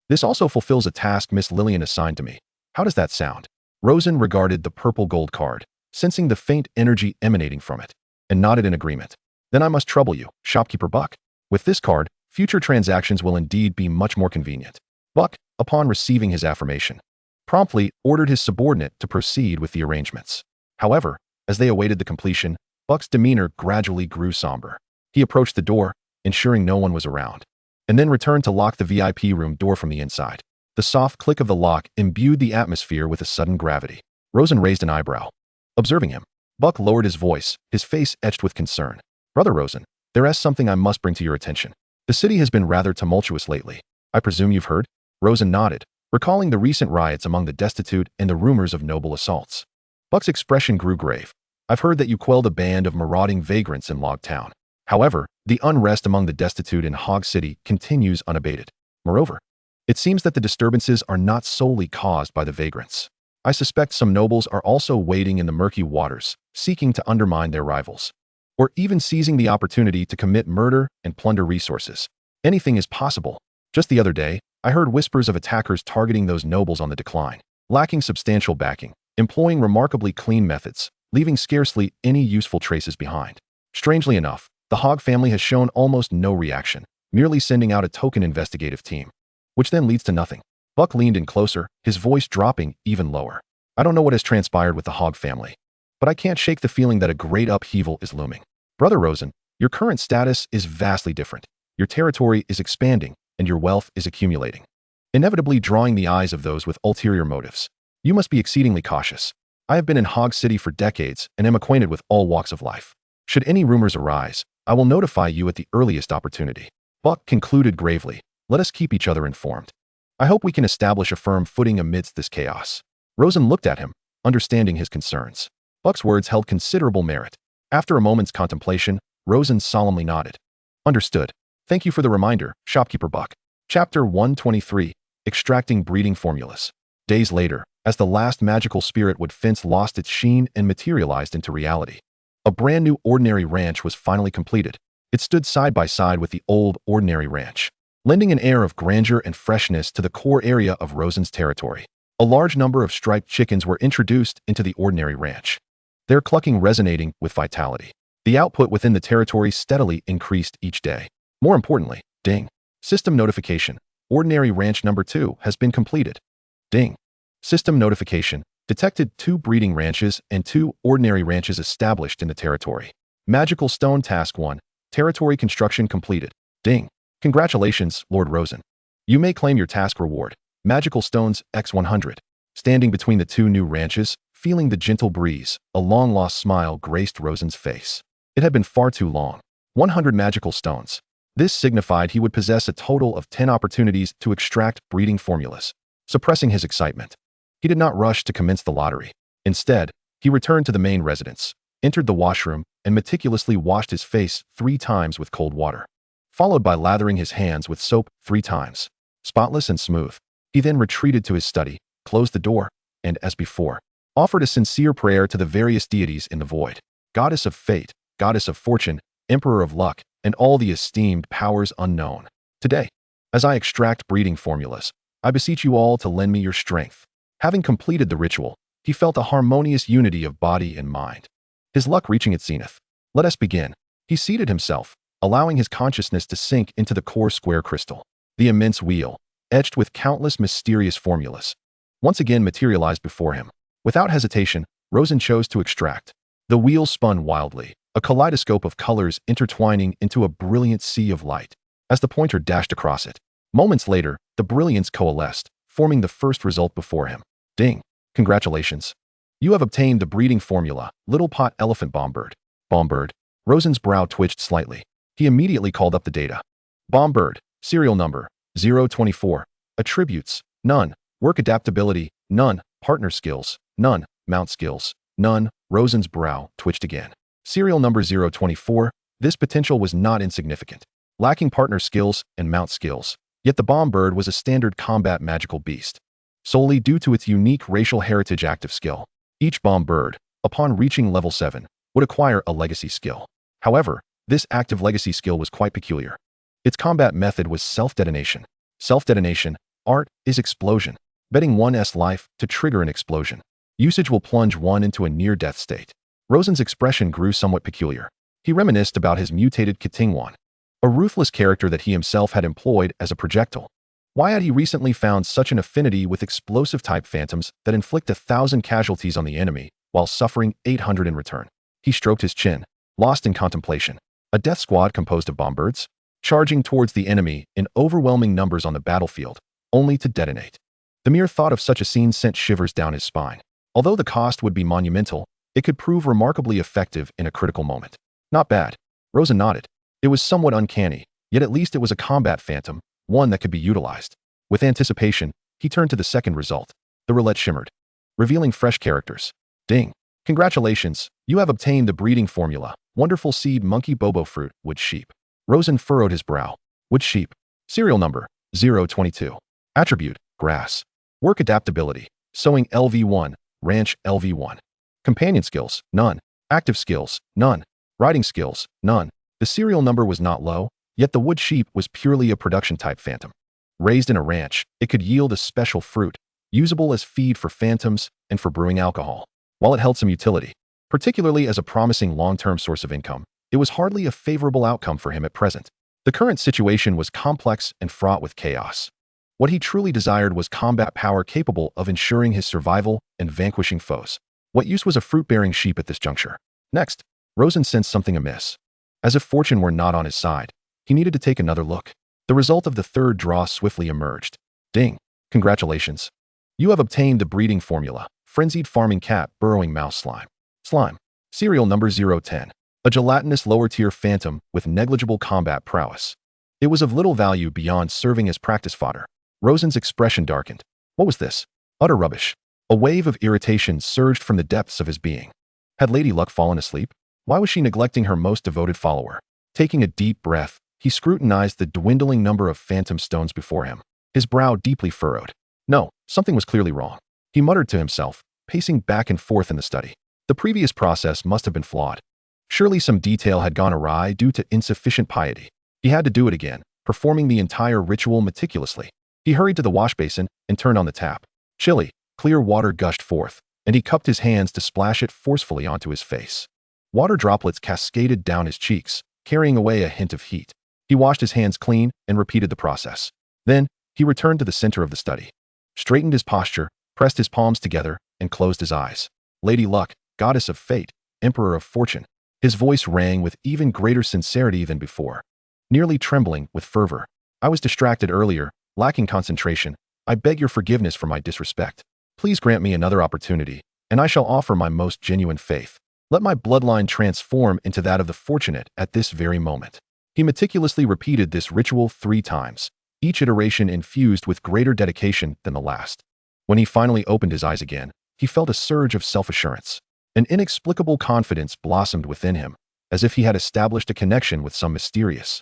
This also fulfills a task Miss Lillian assigned to me. How does that sound? Rosen regarded the purple gold card, sensing the faint energy emanating from it, and nodded in agreement. Then I must trouble you, shopkeeper Buck. With this card, future transactions will indeed be much more convenient. Buck, upon receiving his affirmation, promptly ordered his subordinate to proceed with the arrangements. However, as they awaited the completion, Buck's demeanor gradually grew somber. He approached the door, ensuring no one was around, and then returned to lock the VIP room door from the inside. The soft click of the lock imbued the atmosphere with a sudden gravity. Rosen raised an eyebrow. Observing him, Buck lowered his voice, his face etched with concern. Brother Rosen, there is something I must bring to your attention. The city has been rather tumultuous lately. I presume you've heard? Rosen nodded, recalling the recent riots among the destitute and the rumors of noble assaults. Buck's expression grew grave. I've heard that you quelled a band of marauding vagrants in Log Town. However, the unrest among the destitute in Hog City continues unabated. Moreover, it seems that the disturbances are not solely caused by the vagrants. I suspect some nobles are also wading in the murky waters, seeking to undermine their rivals, or even seizing the opportunity to commit murder and plunder resources. Anything is possible. Just the other day, I heard whispers of attackers targeting those nobles on the decline, lacking substantial backing, employing remarkably clean methods, leaving scarcely any useful traces behind. Strangely enough, the Hog family has shown almost no reaction, merely sending out a token investigative team, which then leads to nothing. Buck leaned in closer, his voice dropping even lower. I don't know what has transpired with the Hog family, but I can't shake the feeling that a great upheaval is looming. Brother Rosen, your current status is vastly different. Your territory is expanding, and your wealth is accumulating, inevitably drawing the eyes of those with ulterior motives. You must be exceedingly cautious. I have been in Hog City for decades and am acquainted with all walks of life. Should any rumors arise, I will notify you at the earliest opportunity. Buck concluded gravely, let us keep each other informed. I hope we can establish a firm footing amidst this chaos. Rosen looked at him, understanding his concerns. Buck's words held considerable merit. After a moment's contemplation, Rosen solemnly nodded. Understood. Thank you for the reminder, shopkeeper Buck. Chapter 123, Extracting Breeding Formulas. Days later, as the last magical spirit wood fence lost its sheen and materialized into reality, a brand new ordinary ranch was finally completed. It stood side by side with the old ordinary ranch, lending an air of grandeur and freshness to the core area of Rosen's territory. A large number of striped chickens were introduced into the ordinary ranch, their clucking resonating with vitality. The output within the territory steadily increased each day. More importantly, ding. System notification. Ordinary ranch number 2 has been completed. Ding. System notification. Detected 2 breeding ranches and 2 ordinary ranches established in the territory. Magical Stone Task 1. Territory construction completed. Ding. Congratulations, Lord Rosen. You may claim your task reward. Magical Stones X100. Standing between the 2 new ranches, feeling the gentle breeze, a long-lost smile graced Rosen's face. It had been far too long. 100 magical stones. This signified he would possess a total of 10 opportunities to extract breeding formulas. Suppressing his excitement, he did not rush to commence the lottery. Instead, he returned to the main residence, entered the washroom, and meticulously washed his face 3 times with cold water, followed by lathering his hands with soap 3 times. Spotless and smooth, he then retreated to his study, closed the door, and, as before, offered a sincere prayer to the various deities in the void. Goddess of fate, goddess of fortune, emperor of luck, and all the esteemed powers unknown. Today, as I extract breeding formulas, I beseech you all to lend me your strength. Having completed the ritual, he felt a harmonious unity of body and mind, his luck reaching its zenith. Let us begin. He seated himself, allowing his consciousness to sink into the core square crystal. The immense wheel, etched with countless mysterious formulas, once again materialized before him. Without hesitation, Rosen chose to extract. The wheel spun wildly, a kaleidoscope of colors intertwining into a brilliant sea of light. As the pointer dashed across it, moments later, the brilliance coalesced, forming the first result before him. Ding. Congratulations. You have obtained the breeding formula, Little Pot Elephant Bombbird. Bombbird. Rosen's brow twitched slightly. He immediately called up the data. Bombbird. Serial number, 024. Attributes, none. Work adaptability, none. Partner skills, none. Mount skills, none. Rosen's brow twitched again. Serial number 024. This potential was not insignificant. Lacking partner skills and mount skills, yet the Bombbird was a standard combat magical beast. Solely due to its unique racial heritage active skill, each Bombbird, upon reaching level 7, would acquire a legacy skill. However, this active legacy skill was quite peculiar. Its combat method was self-detonation. Self-detonation, art, is explosion. Betting 1's life to trigger an explosion. Usage will plunge one into a near-death state. Rosen's expression grew somewhat peculiar. He reminisced about his mutated Katingwan, a ruthless character that he himself had employed as a projectile. Why had he recently found such an affinity with explosive-type phantoms that inflict 1,000 casualties on the enemy while suffering 800 in return? He stroked his chin, lost in contemplation. A death squad composed of Bombbirds, charging towards the enemy in overwhelming numbers on the battlefield, only to detonate. The mere thought of such a scene sent shivers down his spine. Although the cost would be monumental, it could prove remarkably effective in a critical moment. Not bad. Rosen nodded. It was somewhat uncanny, yet at least it was a combat phantom, one that could be utilized. With anticipation, he turned to the second result. The roulette shimmered, revealing fresh characters. Ding. Congratulations, you have obtained the breeding formula, Wonderful Seed Monkey Bobo Fruit, Wood Sheep. Rosen furrowed his brow. Wood Sheep. Serial number, 022. Attribute, Grass. Work adaptability, Sowing LV1, Ranch LV1. Companion skills, none. Active skills, none. Riding skills, none. The serial number was not low, yet the wood sheep was purely a production-type phantom. Raised in a ranch, it could yield a special fruit, usable as feed for phantoms and for brewing alcohol. While it held some utility, particularly as a promising long-term source of income, it was hardly a favorable outcome for him at present. The current situation was complex and fraught with chaos. What he truly desired was combat power capable of ensuring his survival and vanquishing foes. What use was a fruit-bearing sheep at this juncture? Next, Rosen sensed something amiss. As if fortune were not on his side, he needed to take another look. The result of the third draw swiftly emerged. Ding. Congratulations. You have obtained the breeding formula, Frenzied Farming Cat Burrowing Mouse Slime. Slime. Serial number 010. A gelatinous lower-tier phantom with negligible combat prowess. It was of little value beyond serving as practice fodder. Rosen's expression darkened. What was this? Utter rubbish. A wave of irritation surged from the depths of his being. Had Lady Luck fallen asleep? Why was she neglecting her most devoted follower? Taking a deep breath, he scrutinized the dwindling number of phantom stones before him. His brow deeply furrowed. No, something was clearly wrong. He muttered to himself, pacing back and forth in the study. The previous process must have been flawed. Surely some detail had gone awry due to insufficient piety. He had to do it again, performing the entire ritual meticulously. He hurried to the wash basin and turned on the tap. Chilly, clear water gushed forth, and he cupped his hands to splash it forcefully onto his face. Water droplets cascaded down his cheeks, carrying away a hint of heat. He washed his hands clean and repeated the process. Then, he returned to the center of the study, straightened his posture, pressed his palms together, and closed his eyes. Lady Luck, goddess of fate, emperor of fortune. His voice rang with even greater sincerity than before, nearly trembling with fervor. I was distracted earlier, lacking concentration. I beg your forgiveness for my disrespect. Please grant me another opportunity, and I shall offer my most genuine faith. Let my bloodline transform into that of the fortunate at this very moment. He meticulously repeated this ritual 3 times, each iteration infused with greater dedication than the last. When he finally opened his eyes again, he felt a surge of self-assurance. An inexplicable confidence blossomed within him, as if he had established a connection with some mysterious,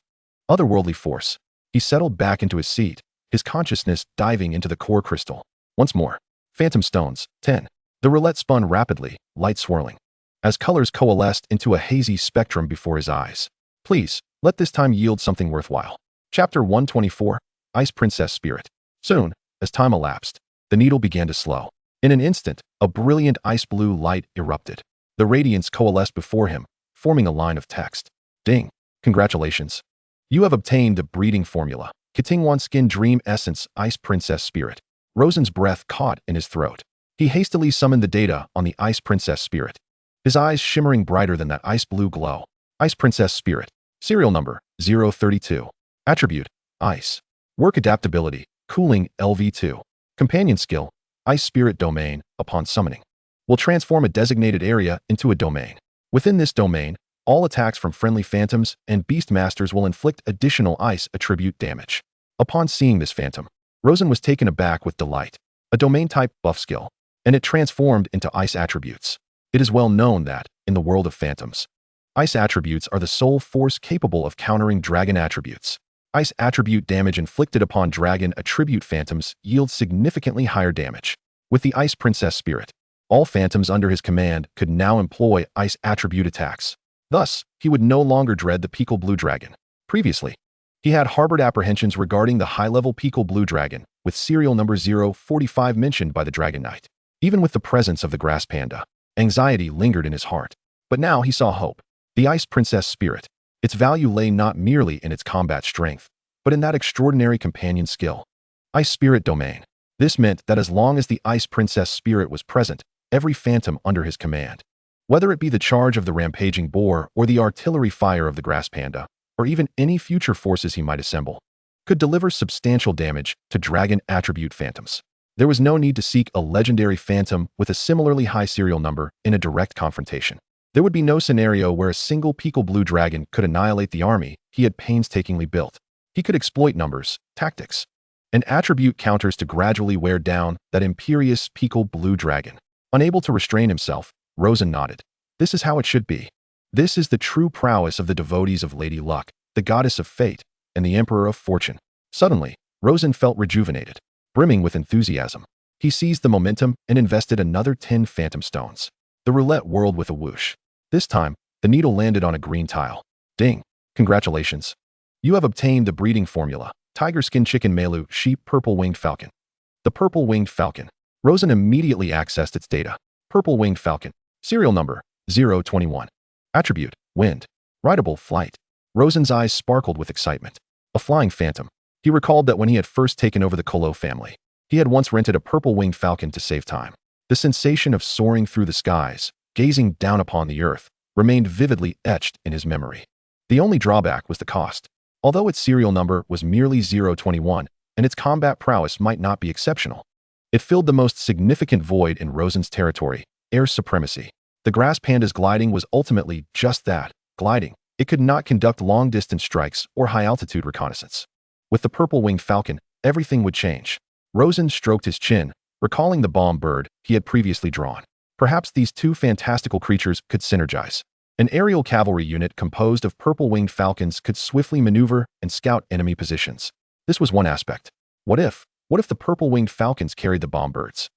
otherworldly force. He settled back into his seat, his consciousness diving into the core crystal. Once more. Phantom stones, 10. The roulette spun rapidly, light swirling, as colors coalesced into a hazy spectrum before his eyes. Please, let this time yield something worthwhile. Chapter 124, Ice Princess Spirit. Soon, as time elapsed, the needle began to slow. In an instant, a brilliant ice blue light erupted. The radiance coalesced before him, forming a line of text. Ding. Congratulations. You have obtained the breeding formula, Katingwan Skin Dream Essence Ice Princess Spirit. Rosen's breath caught in his throat. He hastily summoned the data on the Ice Princess Spirit, his eyes shimmering brighter than that ice blue glow. Ice Princess Spirit. Serial number, 032. Attribute, Ice. Work adaptability, Cooling LV2. Companion skill, Ice Spirit Domain, upon summoning. will transform a designated area into a domain. Within this domain, all attacks from friendly phantoms and beast masters will inflict additional ice attribute damage. Upon seeing this phantom, Rosen was taken aback with delight. A domain-type buff skill, and it transformed into ice attributes. It is well known that, in the world of phantoms, ice attributes are the sole force capable of countering dragon attributes. Ice attribute damage inflicted upon dragon attribute phantoms yields significantly higher damage. With the Ice Princess Spirit, all phantoms under his command could now employ ice attribute attacks. Thus, he would no longer dread the Peakle Blue Dragon. Previously, he had harbored apprehensions regarding the high-level Peakle Blue Dragon, with serial number 045 mentioned by the Dragon Knight. Even with the presence of the Grass Panda, anxiety lingered in his heart. But now he saw hope. The Ice Princess Spirit. Its value lay not merely in its combat strength, but in that extraordinary companion skill. Ice Spirit Domain. This meant that as long as the Ice Princess Spirit was present, every phantom under his command, whether it be the charge of the rampaging boar or the artillery fire of the Grass Panda, or even any future forces he might assemble, could deliver substantial damage to dragon attribute phantoms. There was no need to seek a legendary phantom with a similarly high serial number in a direct confrontation. There would be no scenario where a single Peakle Blue Dragon could annihilate the army he had painstakingly built. He could exploit numbers, tactics, and attribute counters to gradually wear down that imperious Peakle Blue Dragon. Unable to restrain himself, Rosen nodded. This is how it should be. This is the true prowess of the devotees of Lady Luck, the goddess of fate, and the emperor of fortune. Suddenly, Rosen felt rejuvenated, brimming with enthusiasm. He seized the momentum and invested another 10 phantom stones. The roulette whirled with a whoosh. This time, the needle landed on a green tile. Ding! Congratulations. You have obtained the breeding formula, Tiger Skin Chicken Melu Sheep Purple-Winged Falcon. The Purple-Winged Falcon. Rosen immediately accessed its data. Purple-Winged Falcon. Serial number, 021. Attribute, Wind. Rideable, Flight. Rosen's eyes sparkled with excitement. A flying phantom. He recalled that when he had first taken over the Colo family, he had once rented a purple-winged falcon to save time. The sensation of soaring through the skies, gazing down upon the earth, remained vividly etched in his memory. The only drawback was the cost. Although its serial number was merely 021, and its combat prowess might not be exceptional, it filled the most significant void in Rosen's territory, air supremacy. The Grass Panda's gliding was ultimately just that, gliding. It could not conduct long-distance strikes or high-altitude reconnaissance. With the purple-winged falcon, everything would change. Rosen stroked his chin, recalling the bomb bird he had previously drawn. Perhaps these two fantastical creatures could synergize. An aerial cavalry unit composed of purple-winged falcons could swiftly maneuver and scout enemy positions. This was one aspect. What if the purple-winged falcons carried the bomb birds?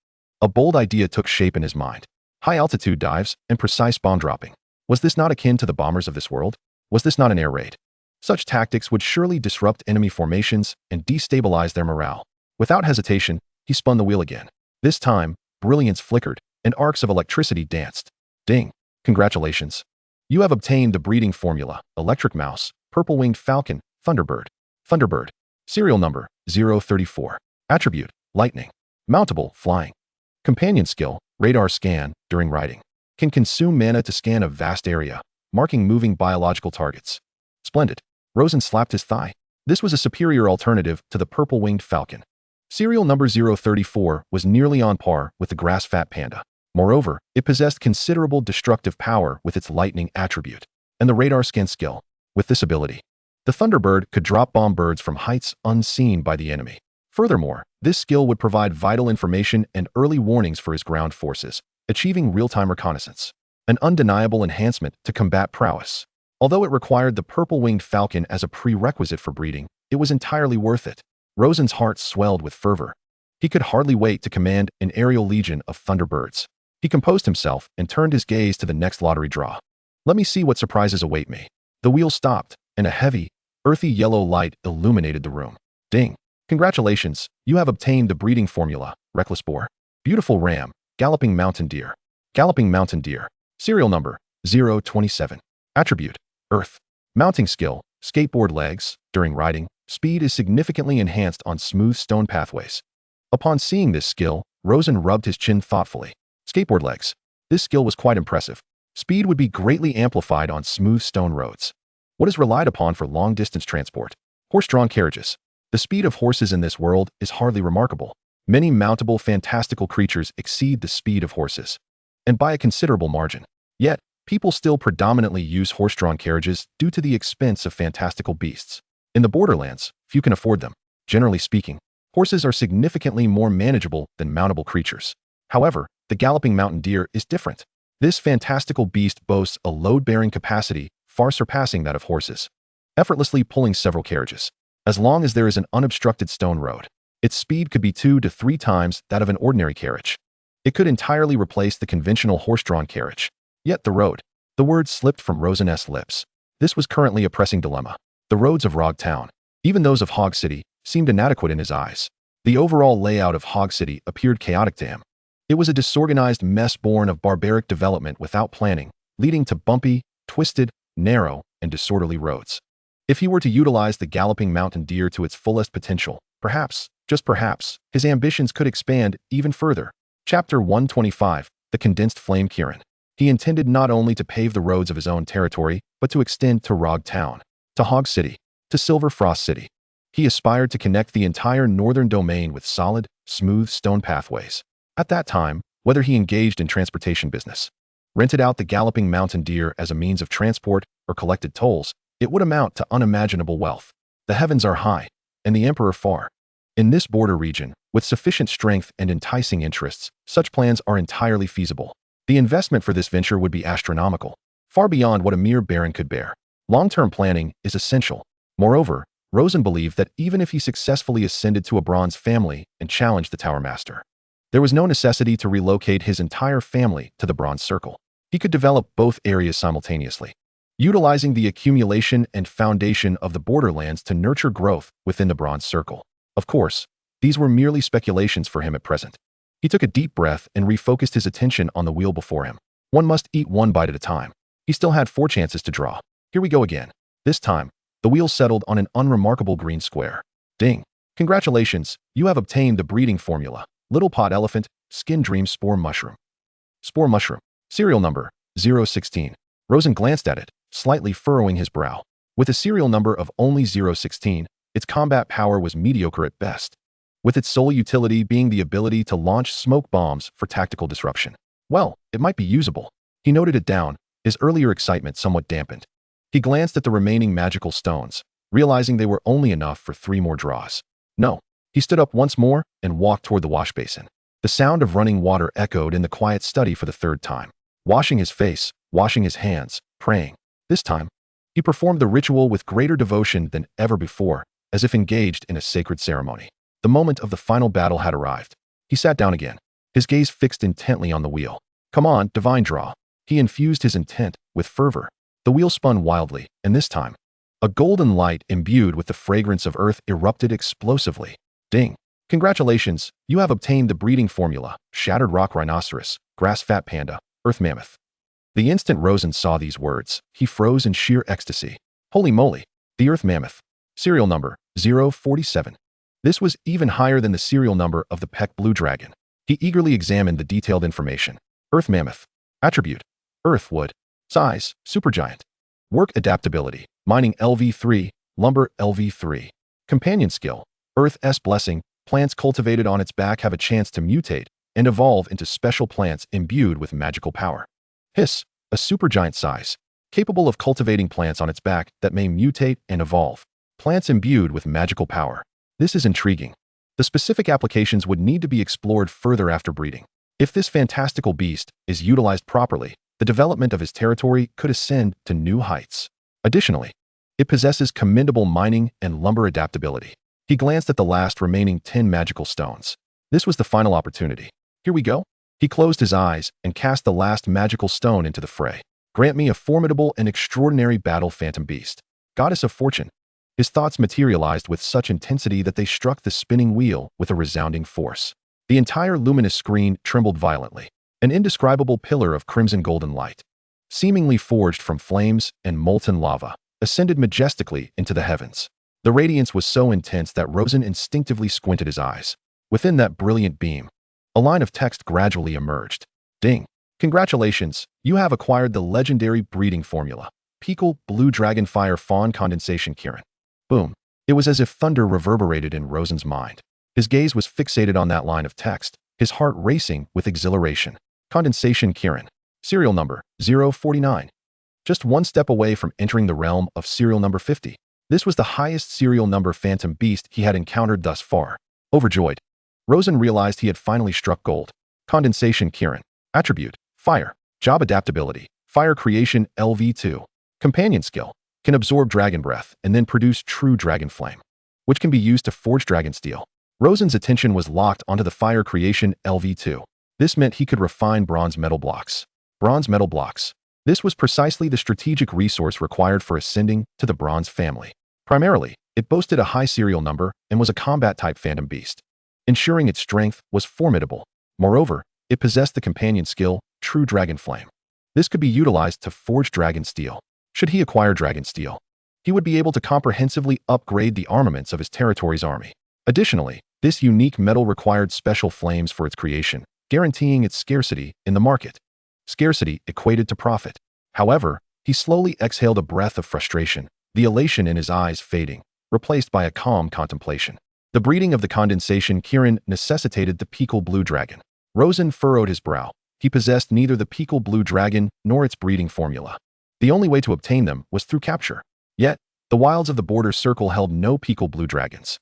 A bold idea took shape in his mind. High-altitude dives and precise bomb dropping. Was this not akin to the bombers of this world? Was this not an air raid? Such tactics would surely disrupt enemy formations and destabilize their morale. Without hesitation, he spun the wheel again. This time, brilliance flickered, and arcs of electricity danced. Ding! Congratulations. You have obtained the breeding formula, Electric Mouse, Purple-Winged Falcon, Thunderbird. Thunderbird. Serial number, 034. Attribute, Lightning. Mountable, Flying. Companion skill, Radar Scan, during riding. Can consume mana to scan a vast area, marking moving biological targets. Splendid. Rosen slapped his thigh. This was a superior alternative to the purple-winged falcon. Serial number 034 was nearly on par with the grass-fat panda. Moreover, it possessed considerable destructive power with its lightning attribute, and the radar scan skill. With this ability, the Thunderbird could drop bomb birds from heights unseen by the enemy. Furthermore, this skill would provide vital information and early warnings for his ground forces, achieving real-time reconnaissance. An undeniable enhancement to combat prowess. Although it required the purple-winged falcon as a prerequisite for breeding, it was entirely worth it. Rosen's heart swelled with fervor. He could hardly wait to command an aerial legion of Thunderbirds. He composed himself and turned his gaze to the next lottery draw. Let me see what surprises await me. The wheel stopped, and a heavy, earthy yellow light illuminated the room. Ding! Congratulations, you have obtained the breeding formula, Reckless Boar. Beautiful Ram, Galloping Mountain Deer. Galloping Mountain Deer. Serial number, 027. Attribute, Earth. Mounting skill, Skateboard legs. During riding, speed is significantly enhanced on smooth stone pathways. Upon seeing this skill, Rosen rubbed his chin thoughtfully. Skateboard legs. This skill was quite impressive. Speed would be greatly amplified on smooth stone roads. What is relied upon for long-distance transport? Horse-drawn carriages. The speed of horses in this world is hardly remarkable. Many mountable fantastical creatures exceed the speed of horses. and by a considerable margin. Yet, people still predominantly use horse-drawn carriages due to the expense of fantastical beasts. In the borderlands, few can afford them. Generally speaking, horses are significantly more manageable than mountable creatures. However, the galloping mountain deer is different. This fantastical beast boasts a load-bearing capacity far surpassing that of horses, effortlessly pulling several carriages. As long as there is an unobstructed stone road, its speed could be 2 to 3 times that of an ordinary carriage. It could entirely replace the conventional horse-drawn carriage. Yet the road. The word slipped from Rosen's lips. This was currently a pressing dilemma. The roads of Rog Town, even those of Hog City, seemed inadequate in his eyes. The overall layout of Hog City appeared chaotic to him. It was a disorganized mess born of barbaric development without planning, leading to bumpy, twisted, narrow, and disorderly roads. If he were to utilize the galloping mountain deer to its fullest potential, perhaps, just perhaps, his ambitions could expand even further. Chapter 125, The Condensed Flame Kirin. He intended not only to pave the roads of his own territory, but to extend to Rog Town, to Hog City, to Silver Frost City. He aspired to connect the entire northern domain with solid, smooth stone pathways. At that time, whether he engaged in transportation business, rented out the galloping mountain deer as a means of transport, or collected tolls, it would amount to unimaginable wealth. The heavens are high, and the emperor far. In this border region, with sufficient strength and enticing interests, such plans are entirely feasible. The investment for this venture would be astronomical, far beyond what a mere baron could bear. Long-term planning is essential. Moreover, Rosen believed that even if he successfully ascended to a bronze family and challenged the Tower Master, there was no necessity to relocate his entire family to the Bronze Circle. He could develop both areas simultaneously, utilizing the accumulation and foundation of the borderlands to nurture growth within the Bronze Circle. Of course, these were merely speculations for him at present. He took a deep breath and refocused his attention on the wheel before him. One must eat one bite at a time. He still had 4 chances to draw. Here we go again. This time, the wheel settled on an unremarkable green square. Ding! Congratulations, you have obtained the breeding formula. Little Pot Elephant, Skin Dream Spore Mushroom. Spore Mushroom. Serial number, 016. Rosen glanced at it, slightly furrowing his brow. With a serial number of only 016, its combat power was mediocre at best, with its sole utility being the ability to launch smoke bombs for tactical disruption. Well, it might be usable. He noted it down, his earlier excitement somewhat dampened. He glanced at the remaining magical stones, realizing they were only enough for 3 more draws. No. He stood up once more and walked toward the wash basin. The sound of running water echoed in the quiet study for the 3rd time. Washing his face, washing his hands, praying. This time, he performed the ritual with greater devotion than ever before, as if engaged in a sacred ceremony. The moment of the final battle had arrived. He sat down again, his gaze fixed intently on the wheel. Come on, divine draw. He infused his intent with fervor. The wheel spun wildly, and this time, a golden light imbued with the fragrance of earth erupted explosively. Ding! Congratulations, you have obtained the breeding formula, Shattered Rock Rhinoceros, Grass Fat Panda, Earth Mammoth. The instant Rosen saw these words, he froze in sheer ecstasy. Holy moly! The Earth Mammoth. Serial number, 047. This was even higher than the serial number of the Peck Blue Dragon. He eagerly examined the detailed information. Earth Mammoth. Attribute: Earth Wood. Size: Supergiant. Work Adaptability: Mining LV3, Lumber LV3. Companion Skill: Earth's Blessing. Plants cultivated on its back have a chance to mutate and evolve into special plants imbued with magical power. Hiss: a supergiant size, capable of cultivating plants on its back that may mutate and evolve. Plants imbued with magical power. This is intriguing. The specific applications would need to be explored further after breeding. If this fantastical beast is utilized properly, the development of his territory could ascend to new heights. Additionally, it possesses commendable mining and lumber adaptability. He glanced at the last remaining 10 magical stones. This was the final opportunity. Here we go. He closed his eyes and cast the last magical stone into the fray. Grant me a formidable and extraordinary battle, Phantom Beast, Goddess of Fortune. His thoughts materialized with such intensity that they struck the spinning wheel with a resounding force. The entire luminous screen trembled violently. An indescribable pillar of crimson golden light, seemingly forged from flames and molten lava, ascended majestically into the heavens. The radiance was so intense that Rosen instinctively squinted his eyes. Within that brilliant beam, a line of text gradually emerged. Ding! Congratulations, you have acquired the legendary breeding formula, Mythical Blue Dragon Fire Fawn Condensation Kirin. Boom! It was as if thunder reverberated in Rosen's mind. His gaze was fixated on that line of text, his heart racing with exhilaration. Condensation Kirin. Serial number 049. Just one step away from entering the realm of serial number 50. This was the highest serial number phantom beast he had encountered thus far. Overjoyed, Rosen realized he had finally struck gold. Condensation Kirin. Attribute: Fire. Job adaptability: Fire creation LV2. Companion skill: can absorb dragon breath and then produce true dragon flame, which can be used to forge dragon steel. Rosen's attention was locked onto the fire creation LV2. This meant he could refine bronze metal blocks. Bronze metal blocks. This was precisely the strategic resource required for ascending to the bronze family. Primarily, it boasted a high serial number and was a combat-type phantom beast, ensuring its strength was formidable. Moreover, it possessed the companion skill, True Dragon Flame. This could be utilized to forge dragon steel. Should he acquire dragon steel, he would be able to comprehensively upgrade the armaments of his territory's army. Additionally, this unique metal required special flames for its creation, guaranteeing its scarcity in the market. Scarcity equated to profit. However, he slowly exhaled a breath of frustration, the elation in his eyes fading, replaced by a calm contemplation. The breeding of the condensation Kirin necessitated the Pikal Blue Dragon. Rosen furrowed his brow. He possessed neither the Pikal Blue Dragon nor its breeding formula. The only way to obtain them was through capture. Yet, the wilds of the Border Circle held no Pikal Blue Dragons.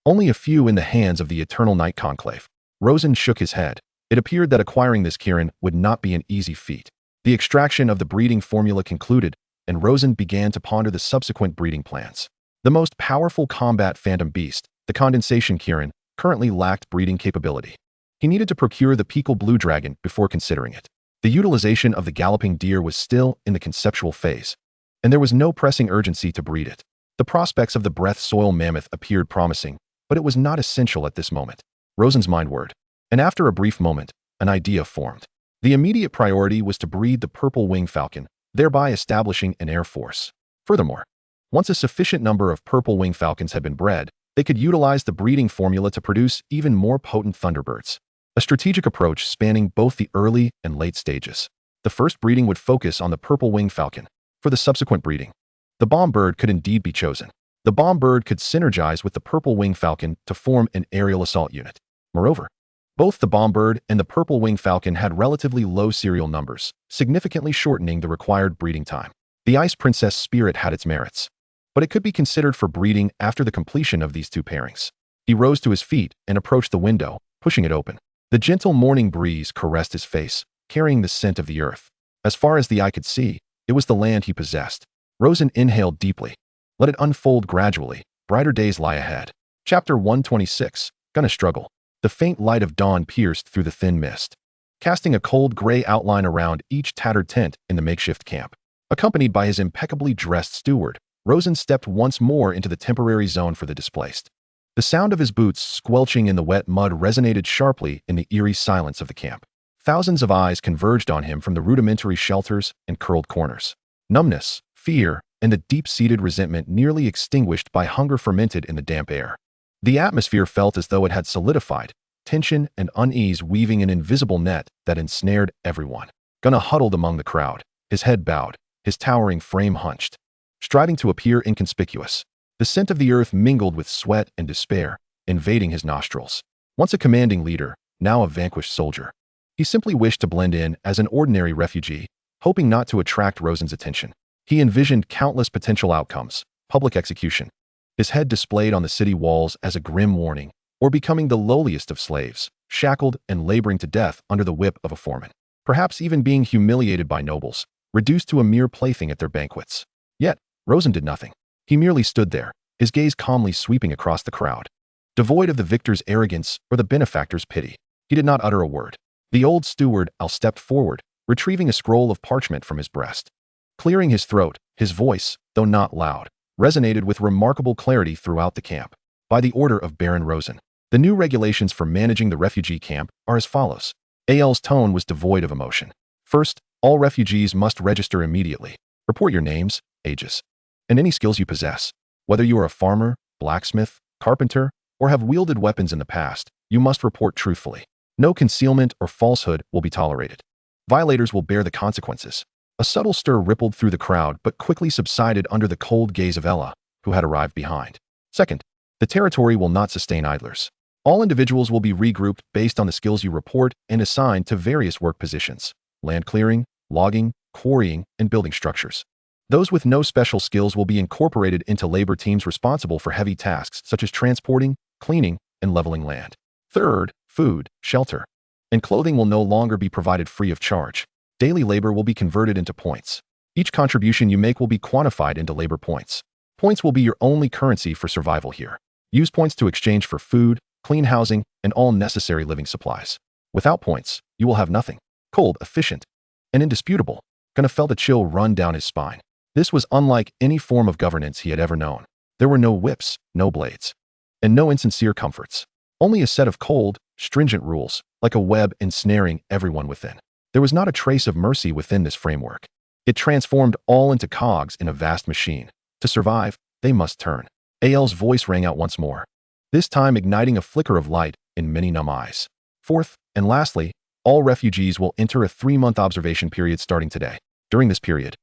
Only a few in the hands of the Eternal Night Conclave. Rosen shook his head. It appeared that acquiring this Kirin would not be an easy feat. The extraction of the breeding formula concluded, and Rosen began to ponder the subsequent breeding plans. The most powerful combat phantom beast, the condensation Kirin, currently lacked breeding capability. He needed to procure the Pikal Blue Dragon before considering it. The utilization of the galloping deer was still in the conceptual phase, and there was no pressing urgency to breed it. The prospects of the breath soil mammoth appeared promising, but it was not essential at this moment. Rosen's mind whirred, and after a brief moment, an idea formed. The immediate priority was to breed the purple wing falcon, thereby establishing an air force. Furthermore, once a sufficient number of purple wing falcons had been bred, they could utilize the breeding formula to produce even more potent thunderbirds. A strategic approach spanning both the early and late stages. The first breeding would focus on the purple wing falcon. For the subsequent breeding, the bomb bird could indeed be chosen. The bomb bird could synergize with the purple wing falcon to form an aerial assault unit. Moreover, both the bomb bird and the purple wing falcon had relatively low serial numbers, significantly shortening the required breeding time. The Ice Princess spirit had its merits, but it could be considered for breeding after the completion of these two pairings. He rose to his feet and approached the window, pushing it open. The gentle morning breeze caressed his face, carrying the scent of the earth. As far as the eye could see, it was the land he possessed. Rosen inhaled deeply. Let it unfold gradually. Brighter days lie ahead. Chapter 126. Gonna struggle. The faint light of dawn pierced through the thin mist, casting a cold gray outline around each tattered tent in the makeshift camp. Accompanied by his impeccably dressed steward, Rosen stepped once more into the temporary zone for the displaced. The sound of his boots squelching in the wet mud resonated sharply in the eerie silence of the camp. Thousands of eyes converged on him from the rudimentary shelters and curled corners. Numbness, fear, and the deep-seated resentment nearly extinguished by hunger fermented in the damp air. The atmosphere felt as though it had solidified, tension and unease weaving an invisible net that ensnared everyone. Gunna huddled among the crowd, his head bowed, his towering frame hunched, striving to appear inconspicuous. The scent of the earth mingled with sweat and despair, invading his nostrils. Once a commanding leader, now a vanquished soldier, he simply wished to blend in as an ordinary refugee, hoping not to attract Rosen's attention. He envisioned countless potential outcomes: public execution, his head displayed on the city walls as a grim warning, or becoming the lowliest of slaves, shackled and laboring to death under the whip of a foreman. Perhaps even being humiliated by nobles, reduced to a mere plaything at their banquets. Yet, Rosen did nothing. He merely stood there, his gaze calmly sweeping across the crowd. Devoid of the victor's arrogance or the benefactor's pity, he did not utter a word. The old steward Al stepped forward, retrieving a scroll of parchment from his breast. Clearing his throat, his voice, though not loud, resonated with remarkable clarity throughout the camp. By the order of Baron Rosen, the new regulations for managing the refugee camp are as follows. Al's tone was devoid of emotion. First, all refugees must register immediately. Report your names, ages, and any skills you possess. Whether you are a farmer, blacksmith, carpenter, or have wielded weapons in the past, you must report truthfully. No concealment or falsehood will be tolerated. Violators will bear the consequences. A subtle stir rippled through the crowd but quickly subsided under the cold gaze of Ella, who had arrived behind. Second, the territory will not sustain idlers. All individuals will be regrouped based on the skills you report and assigned to various work positions: land clearing, logging, quarrying, and building structures. Those with no special skills will be incorporated into labor teams responsible for heavy tasks such as transporting, cleaning, and leveling land. Third, food, shelter, and clothing will no longer be provided free of charge. Daily labor will be converted into points. Each contribution you make will be quantified into labor points. Points will be your only currency for survival here. Use points to exchange for food, clean housing, and all necessary living supplies. Without points, you will have nothing. Cold, efficient, and indisputable. Gonna felt a chill run down his spine. This was unlike any form of governance he had ever known. There were no whips, no blades, and no insincere comforts. Only a set of cold, stringent rules, like a web ensnaring everyone within. There was not a trace of mercy within this framework. It transformed all into cogs in a vast machine. To survive, they must turn. AL's voice rang out once more, this time igniting a flicker of light in many numb eyes. Fourth, and lastly, all refugees will enter a 3-month observation period starting today. During this period,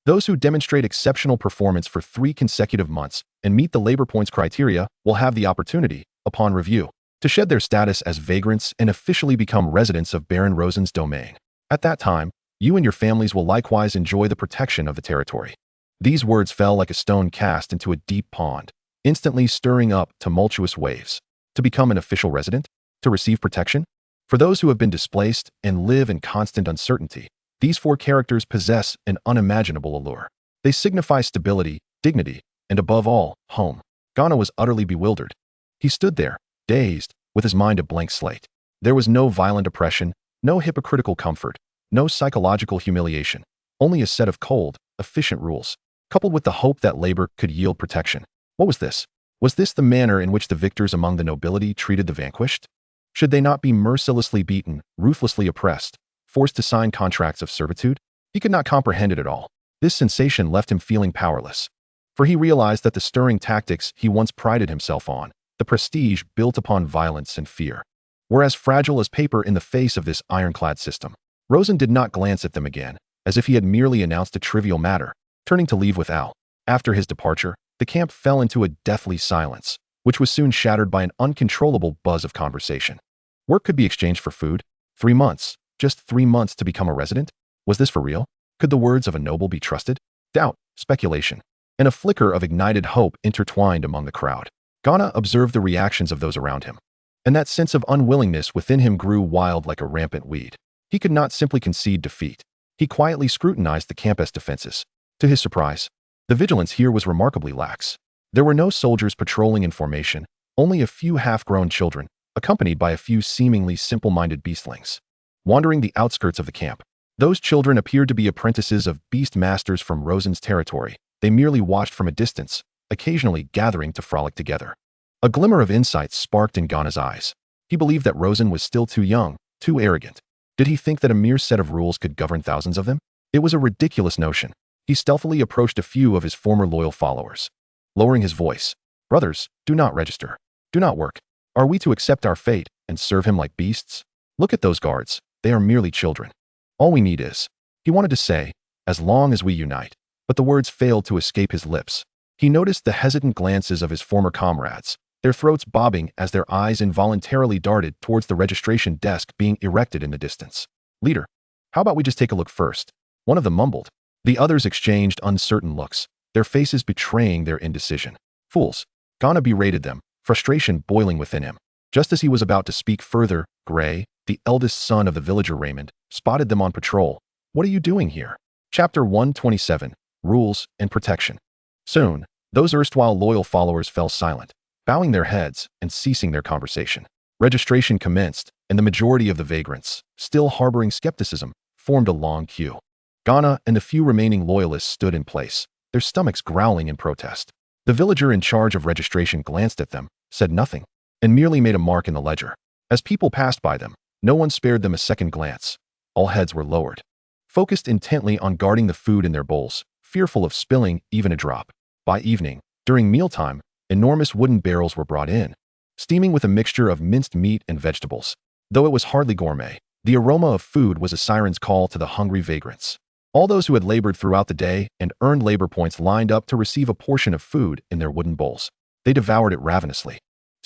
those who demonstrate exceptional performance for 3 consecutive months and meet the labor points criteria will have the opportunity, upon review, to shed their status as vagrants and officially become residents of Baron Rosen's domain. At that time, you and your families will likewise enjoy the protection of the territory. These words fell like a stone cast into a deep pond, instantly stirring up tumultuous waves. To become an official resident? To receive protection? For those who have been displaced and live in constant uncertainty, these 4 characters possess an unimaginable allure. They signify stability, dignity, and above all, home. Ghana was utterly bewildered. He stood there, dazed, with his mind a blank slate. There was no violent oppression, no hypocritical comfort, no psychological humiliation, only a set of cold, efficient rules, coupled with the hope that labor could yield protection. What was this? Was this the manner in which the victors among the nobility treated the vanquished? Should they not be mercilessly beaten, ruthlessly oppressed, forced to sign contracts of servitude? He could not comprehend it at all. This sensation left him feeling powerless, for he realized that the stirring tactics he once prided himself on, the prestige built upon violence and fear, were as fragile as paper in the face of this ironclad system. Rosen did not glance at them again, as if he had merely announced a trivial matter, turning to leave with Al. After his departure, the camp fell into a deathly silence, which was soon shattered by an uncontrollable buzz of conversation. Work could be exchanged for food. 3 months. Just 3 months to become a resident? Was this for real? Could the words of a noble be trusted? Doubt, speculation, and a flicker of ignited hope intertwined among the crowd. Ghana observed the reactions of those around him, and that sense of unwillingness within him grew wild like a rampant weed. He could not simply concede defeat. He quietly scrutinized the campus defenses. To his surprise, the vigilance here was remarkably lax. There were no soldiers patrolling in formation, only a few half-grown children, accompanied by a few seemingly simple-minded beastlings, wandering the outskirts of the camp. Those children appeared to be apprentices of beast masters from Rosen's territory. They merely watched from a distance, occasionally gathering to frolic together. A glimmer of insight sparked in Ghana's eyes. He believed that Rosen was still too young, too arrogant. Did he think that a mere set of rules could govern thousands of them? It was a ridiculous notion. He stealthily approached a few of his former loyal followers, lowering his voice. Brothers, do not register. Do not work. Are we to accept our fate and serve him like beasts? Look at those guards. They are merely children. All we need is, he wanted to say, as long as we unite, but the words failed to escape his lips. He noticed the hesitant glances of his former comrades, their throats bobbing as their eyes involuntarily darted towards the registration desk being erected in the distance. Leader, how about we just take a look first? One of them mumbled. The others exchanged uncertain looks, their faces betraying their indecision. Fools. Ghana berated them, frustration boiling within him. Just as he was about to speak further, Gray, the eldest son of the villager Raymond, spotted them on patrol. What are you doing here? Chapter 127, Rules and Protection. Soon, those erstwhile loyal followers fell silent, bowing their heads and ceasing their conversation. Registration commenced, and the majority of the vagrants, still harboring skepticism, formed a long queue. Ghana and the few remaining loyalists stood in place, their stomachs growling in protest. The villager in charge of registration glanced at them, said nothing, and merely made a mark in the ledger. As people passed by them, no one spared them a second glance. All heads were lowered, focused intently on guarding the food in their bowls, fearful of spilling even a drop. By evening, during mealtime, enormous wooden barrels were brought in, steaming with a mixture of minced meat and vegetables. Though it was hardly gourmet, the aroma of food was a siren's call to the hungry vagrants. All those who had labored throughout the day and earned labor points lined up to receive a portion of food in their wooden bowls. They devoured it ravenously,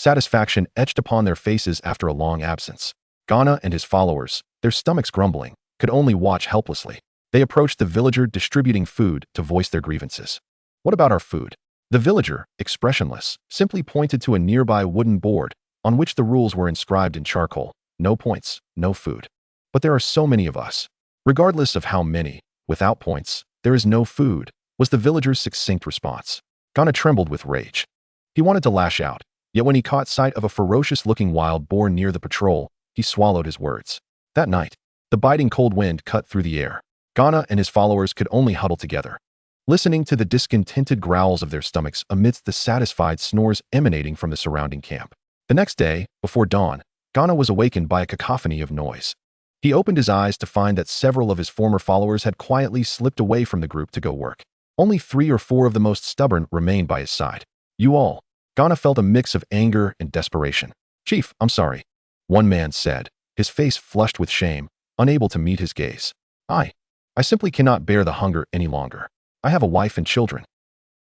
satisfaction etched upon their faces after a long absence. Ghana and his followers, their stomachs grumbling, could only watch helplessly. They approached the villager distributing food to voice their grievances. "What about our food?" The villager, expressionless, simply pointed to a nearby wooden board on which the rules were inscribed in charcoal. "No points, no food." "But there are so many of us." "Regardless of how many, without points, there is no food," was the villager's succinct response. Ghana trembled with rage. He wanted to lash out, yet when he caught sight of a ferocious-looking wild boar near the patrol, he swallowed his words. That night, the biting cold wind cut through the air. Ghana and his followers could only huddle together, listening to the discontented growls of their stomachs amidst the satisfied snores emanating from the surrounding camp. The next day, before dawn, Ghana was awakened by a cacophony of noise. He opened his eyes to find that several of his former followers had quietly slipped away from the group to go work. Only 3 or 4 of the most stubborn remained by his side. "You all." Ghana felt a mix of anger and desperation. "Chief, I'm sorry," one man said, his face flushed with shame, unable to meet his gaze. I simply cannot bear the hunger any longer. I have a wife and children."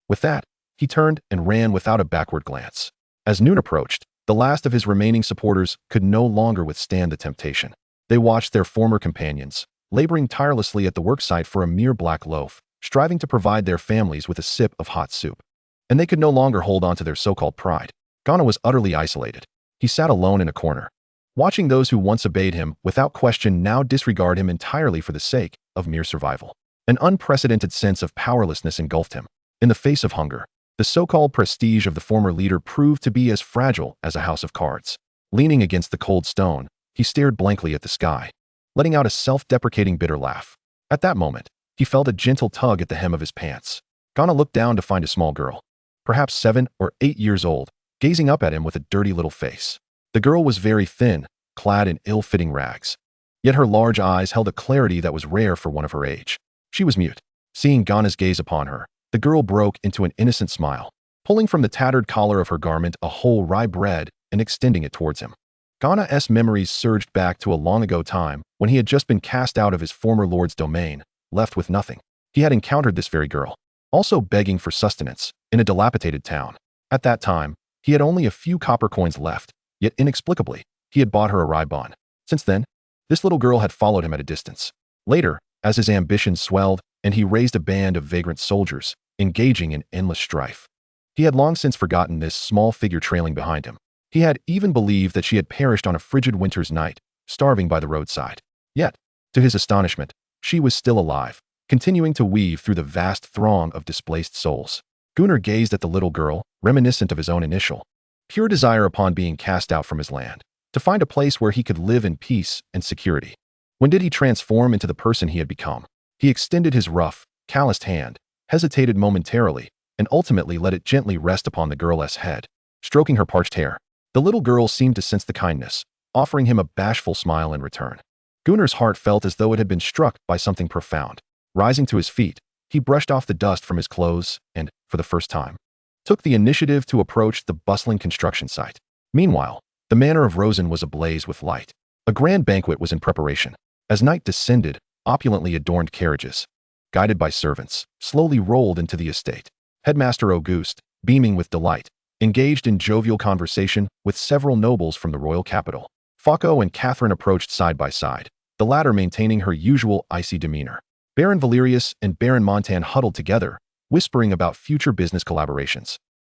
With that, he turned and ran without a backward glance. As noon approached, the last of his remaining supporters could no longer withstand the temptation. They watched their former companions, laboring tirelessly at the worksite for a mere black loaf, striving to provide their families with a sip of hot soup. And they could no longer hold on to their so-called pride. Ghana was utterly isolated. He sat alone in a corner, watching those who once obeyed him without question now disregard him entirely for the sake of mere survival. An unprecedented sense of powerlessness engulfed him. In the face of hunger, the so-called prestige of the former leader proved to be as fragile as a house of cards. Leaning against the cold stone, he stared blankly at the sky, letting out a self-deprecating bitter laugh. At that moment, he felt a gentle tug at the hem of his pants. Ghana looked down to find a small girl, perhaps 7 or 8 years old, gazing up at him with a dirty little face. The girl was very thin, clad in ill-fitting rags. Yet her large eyes held a clarity that was rare for one of her age. She was mute. Seeing Ghana's gaze upon her, the girl broke into an innocent smile, pulling from the tattered collar of her garment a whole rye bread and extending it towards him. Ghana's memories surged back to a long-ago time when he had just been cast out of his former lord's domain, left with nothing. He had encountered this very girl, also begging for sustenance, in a dilapidated town. At that time, he had only a few copper coins left, yet inexplicably, he had bought her a rye bun. Since then, this little girl had followed him at a distance. Later, as his ambitions swelled and he raised a band of vagrant soldiers, engaging in endless strife, he had long since forgotten this small figure trailing behind him. He had even believed that she had perished on a frigid winter's night, starving by the roadside. Yet, to his astonishment, she was still alive, continuing to weave through the vast throng of displaced souls. Gunnar gazed at the little girl, reminiscent of his own initial pure desire upon being cast out from his land, to find a place where he could live in peace and security. When did he transform into the person he had become? He extended his rough, calloused hand, hesitated momentarily, and ultimately let it gently rest upon the girl's head, stroking her parched hair. The little girl seemed to sense the kindness, offering him a bashful smile in return. Gunnar's heart felt as though it had been struck by something profound. Rising to his feet, he brushed off the dust from his clothes and, for the first time, took the initiative to approach the bustling construction site. Meanwhile, the manor of Rosen was ablaze with light. A grand banquet was in preparation. As night descended, opulently adorned carriages, guided by servants, slowly rolled into the estate. Headmaster Auguste, beaming with delight, engaged in jovial conversation with several nobles from the royal capital. Fauco and Catherine approached side by side, the latter maintaining her usual icy demeanor. Baron Valerius and Baron Montan huddled together, whispering about future business collaborations,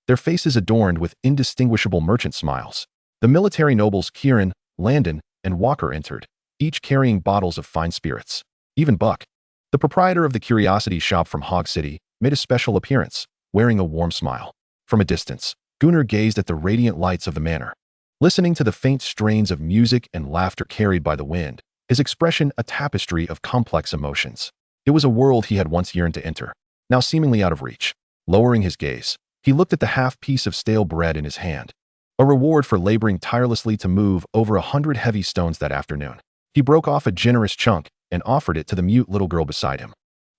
their faces adorned with indistinguishable merchant smiles. The military nobles Kieran, Landon, and Walker entered, each carrying bottles of fine spirits. Even Buck, the proprietor of the curiosity shop from Hog City, made a special appearance, wearing a warm smile. From a distance, Gunnar gazed at the radiant lights of the manor, listening to the faint strains of music and laughter carried by the wind, his expression a tapestry of complex emotions. It was a world he had once yearned to enter, now seemingly out of reach. Lowering his gaze, he looked at the half-piece of stale bread in his hand, a reward for laboring tirelessly to move over 100 heavy stones that afternoon. He broke off a generous chunk and offered it to the mute little girl beside him,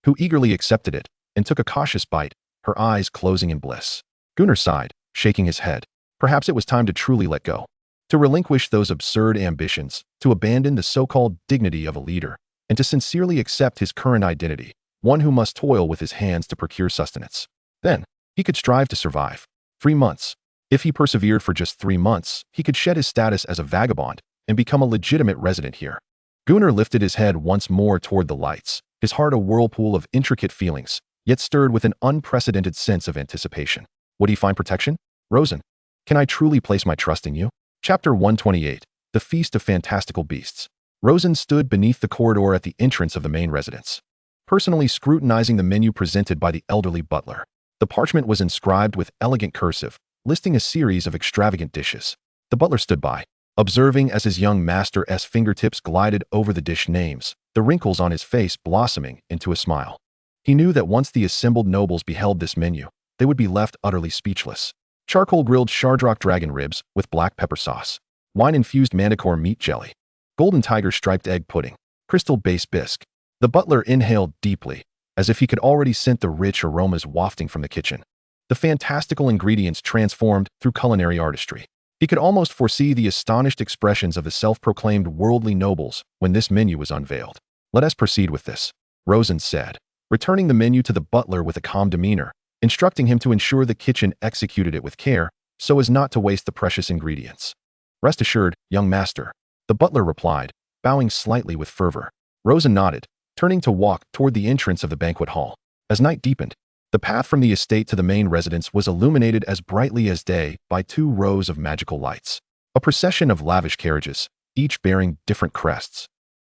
who eagerly accepted it and took a cautious bite, her eyes closing in bliss. Gunnar sighed, shaking his head. Perhaps it was time to truly let go, to relinquish those absurd ambitions, to abandon the so-called dignity of a leader, and to sincerely accept his current identity, one who must toil with his hands to procure sustenance. Then, he could strive to survive. 3 months. If he persevered for just 3 months, he could shed his status as a vagabond and become a legitimate resident here. Gunnar lifted his head once more toward the lights, his heart a whirlpool of intricate feelings, yet stirred with an unprecedented sense of anticipation. Would he find protection? Rosen, can I truly place my trust in you? Chapter 128, The Feast of Fantastical Beasts. Rosen stood beneath the corridor at the entrance of the main residence, personally scrutinizing the menu presented by the elderly butler. The parchment was inscribed with elegant cursive, listing a series of extravagant dishes. The butler stood by, observing as his young master's fingertips glided over the dish names, the wrinkles on his face blossoming into a smile. He knew that once the assembled nobles beheld this menu, they would be left utterly speechless. Charcoal-grilled Shardrock dragon ribs with black pepper sauce, wine-infused manticore meat jelly, golden tiger striped egg pudding, crystal base bisque. The butler inhaled deeply, as if he could already scent the rich aromas wafting from the kitchen. The fantastical ingredients transformed through culinary artistry. He could almost foresee the astonished expressions of the self-proclaimed worldly nobles when this menu was unveiled. Let us proceed with this, Rosen said, returning the menu to the butler with a calm demeanor, instructing him to ensure the kitchen executed it with care so as not to waste the precious ingredients. Rest assured, young master, the butler replied, bowing slightly with fervor. Rosen nodded, turning to walk toward the entrance of the banquet hall. As night deepened, the path from the estate to the main residence was illuminated as brightly as day by 2 rows of magical lights. A procession of lavish carriages, each bearing different crests,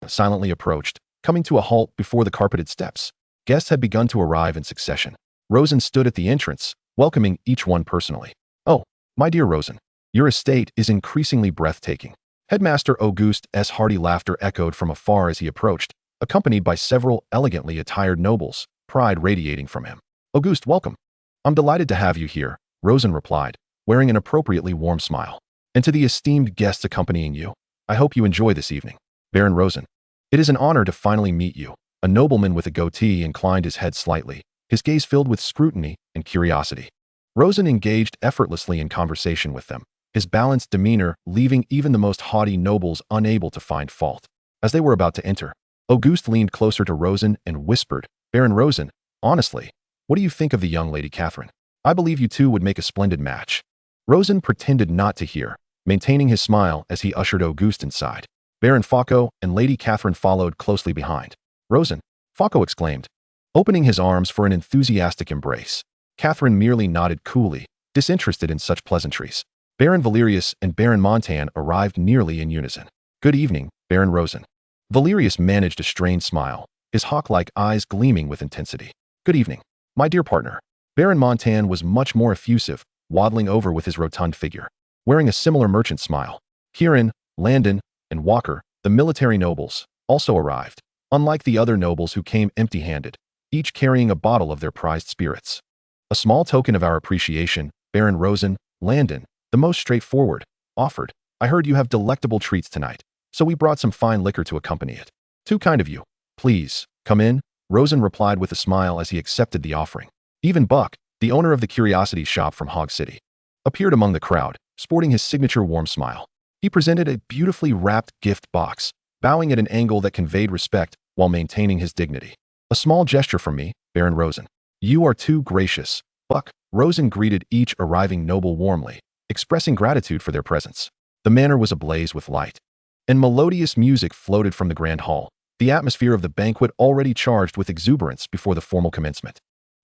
silently approached, coming to a halt before the carpeted steps. Guests had begun to arrive in succession. Rosen stood at the entrance, welcoming each one personally. Oh, my dear Rosen, your estate is increasingly breathtaking. Headmaster August's hearty laughter echoed from afar as he approached, accompanied by several elegantly attired nobles, pride radiating from him. Auguste, welcome. I'm delighted to have you here, Rosen replied, wearing an appropriately warm smile. And to the esteemed guests accompanying you, I hope you enjoy this evening. Baron Rosen, it is an honor to finally meet you. A nobleman with a goatee inclined his head slightly, his gaze filled with scrutiny and curiosity. Rosen engaged effortlessly in conversation with them, his balanced demeanor leaving even the most haughty nobles unable to find fault. As they were about to enter, Auguste leaned closer to Rosen and whispered, Baron Rosen, honestly, what do you think of the young Lady Catherine? I believe you two would make a splendid match. Rosen pretended not to hear, maintaining his smile as he ushered Auguste inside. Baron Fauco and Lady Catherine followed closely behind. Rosen, Fauco exclaimed, opening his arms for an enthusiastic embrace. Catherine merely nodded coolly, disinterested in such pleasantries. Baron Valerius and Baron Montan arrived nearly in unison. Good evening, Baron Rosen. Valerius managed a strained smile, his hawk-like eyes gleaming with intensity. Good evening, my dear partner. Baron Montan was much more effusive, waddling over with his rotund figure, wearing a similar merchant smile. Kieran, Landon, and Walker, the military nobles, also arrived, unlike the other nobles who came empty-handed, each carrying a bottle of their prized spirits. A small token of our appreciation, Baron Rosen, Landon, the most straightforward, offered. I heard you have delectable treats tonight, so we brought some fine liquor to accompany it. Too kind of you. Please, come in, Rosen replied with a smile as he accepted the offering. Even Buck, the owner of the curiosity shop from Hog City, appeared among the crowd, sporting his signature warm smile. He presented a beautifully wrapped gift box, bowing at an angle that conveyed respect while maintaining his dignity. A small gesture from me, Baron Rosen. You are too gracious, Buck. Rosen greeted each arriving noble warmly, expressing gratitude for their presence. The manor was ablaze with light, and melodious music floated from the grand hall, the atmosphere of the banquet already charged with exuberance before the formal commencement.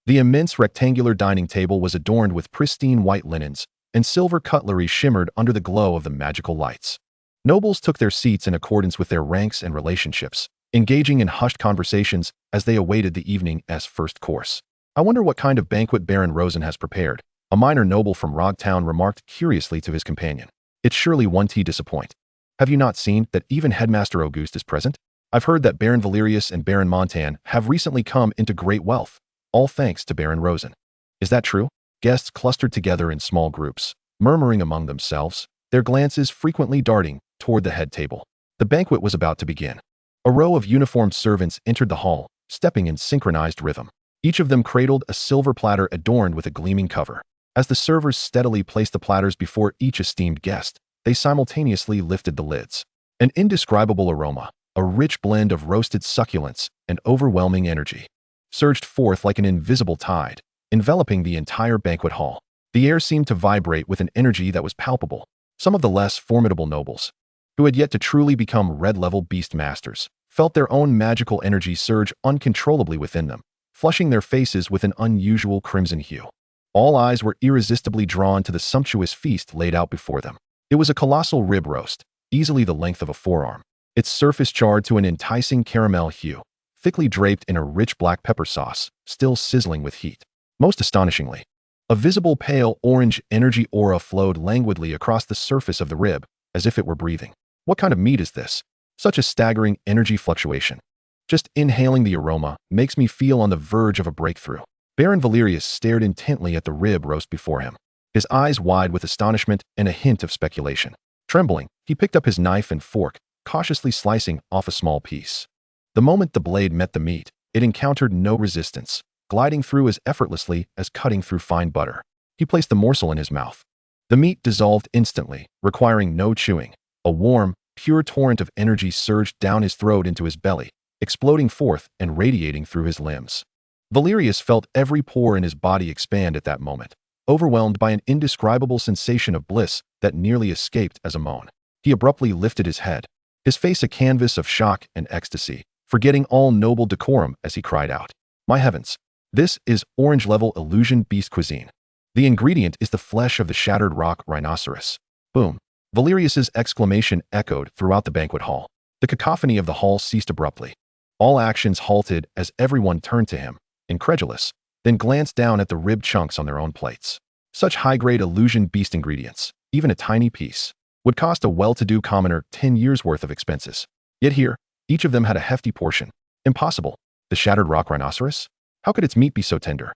The immense rectangular dining table was adorned with pristine white linens, and silver cutlery shimmered under the glow of the magical lights. Nobles took their seats in accordance with their ranks and relationships, engaging in hushed conversations as they awaited the evening's first course. I wonder what kind of banquet Baron Rosen has prepared, a minor noble from Rogtown remarked curiously to his companion. It's surely one to disappoint. Have you not seen that even Headmaster Auguste is present? I've heard that Baron Valerius and Baron Montan have recently come into great wealth, all thanks to Baron Rosen. Is that true? Guests clustered together in small groups, murmuring among themselves, their glances frequently darting toward the head table. The banquet was about to begin. A row of uniformed servants entered the hall, stepping in synchronized rhythm. Each of them cradled a silver platter adorned with a gleaming cover. As the servers steadily placed the platters before each esteemed guest, they simultaneously lifted the lids. An indescribable aroma, a rich blend of roasted succulents and overwhelming energy, surged forth like an invisible tide, enveloping the entire banquet hall. The air seemed to vibrate with an energy that was palpable. Some of the less formidable nobles, who had yet to truly become red-level beast masters, felt their own magical energy surge uncontrollably within them, flushing their faces with an unusual crimson hue. All eyes were irresistibly drawn to the sumptuous feast laid out before them. It was a colossal rib roast, easily the length of a forearm, its surface charred to an enticing caramel hue, thickly draped in a rich black pepper sauce, still sizzling with heat. Most astonishingly, a visible pale orange energy aura flowed languidly across the surface of the rib, as if it were breathing. What kind of meat is this? Such a staggering energy fluctuation. Just inhaling the aroma makes me feel on the verge of a breakthrough. Baron Valerius stared intently at the rib roast before him, his eyes wide with astonishment and a hint of speculation. Trembling, he picked up his knife and fork, cautiously slicing off a small piece. The moment the blade met the meat, it encountered no resistance, gliding through as effortlessly as cutting through fine butter. He placed the morsel in his mouth. The meat dissolved instantly, requiring no chewing. A warm, pure torrent of energy surged down his throat into his belly, exploding forth and radiating through his limbs. Valerius felt every pore in his body expand at that moment, overwhelmed by an indescribable sensation of bliss that nearly escaped as a moan. He abruptly lifted his head, his face a canvas of shock and ecstasy, forgetting all noble decorum as he cried out, "My heavens! This is orange-level illusion beast cuisine. The ingredient is the flesh of the shattered rock rhinoceros." Boom! Valerius's exclamation echoed throughout the banquet hall. The cacophony of the hall ceased abruptly. All actions halted as everyone turned to him, incredulous, then glanced down at the rib chunks on their own plates. Such high-grade illusion beast ingredients, even a tiny piece, would cost a well-to-do commoner 10 years' worth of expenses. Yet here, each of them had a hefty portion. Impossible. The shattered rock rhinoceros? How could its meat be so tender?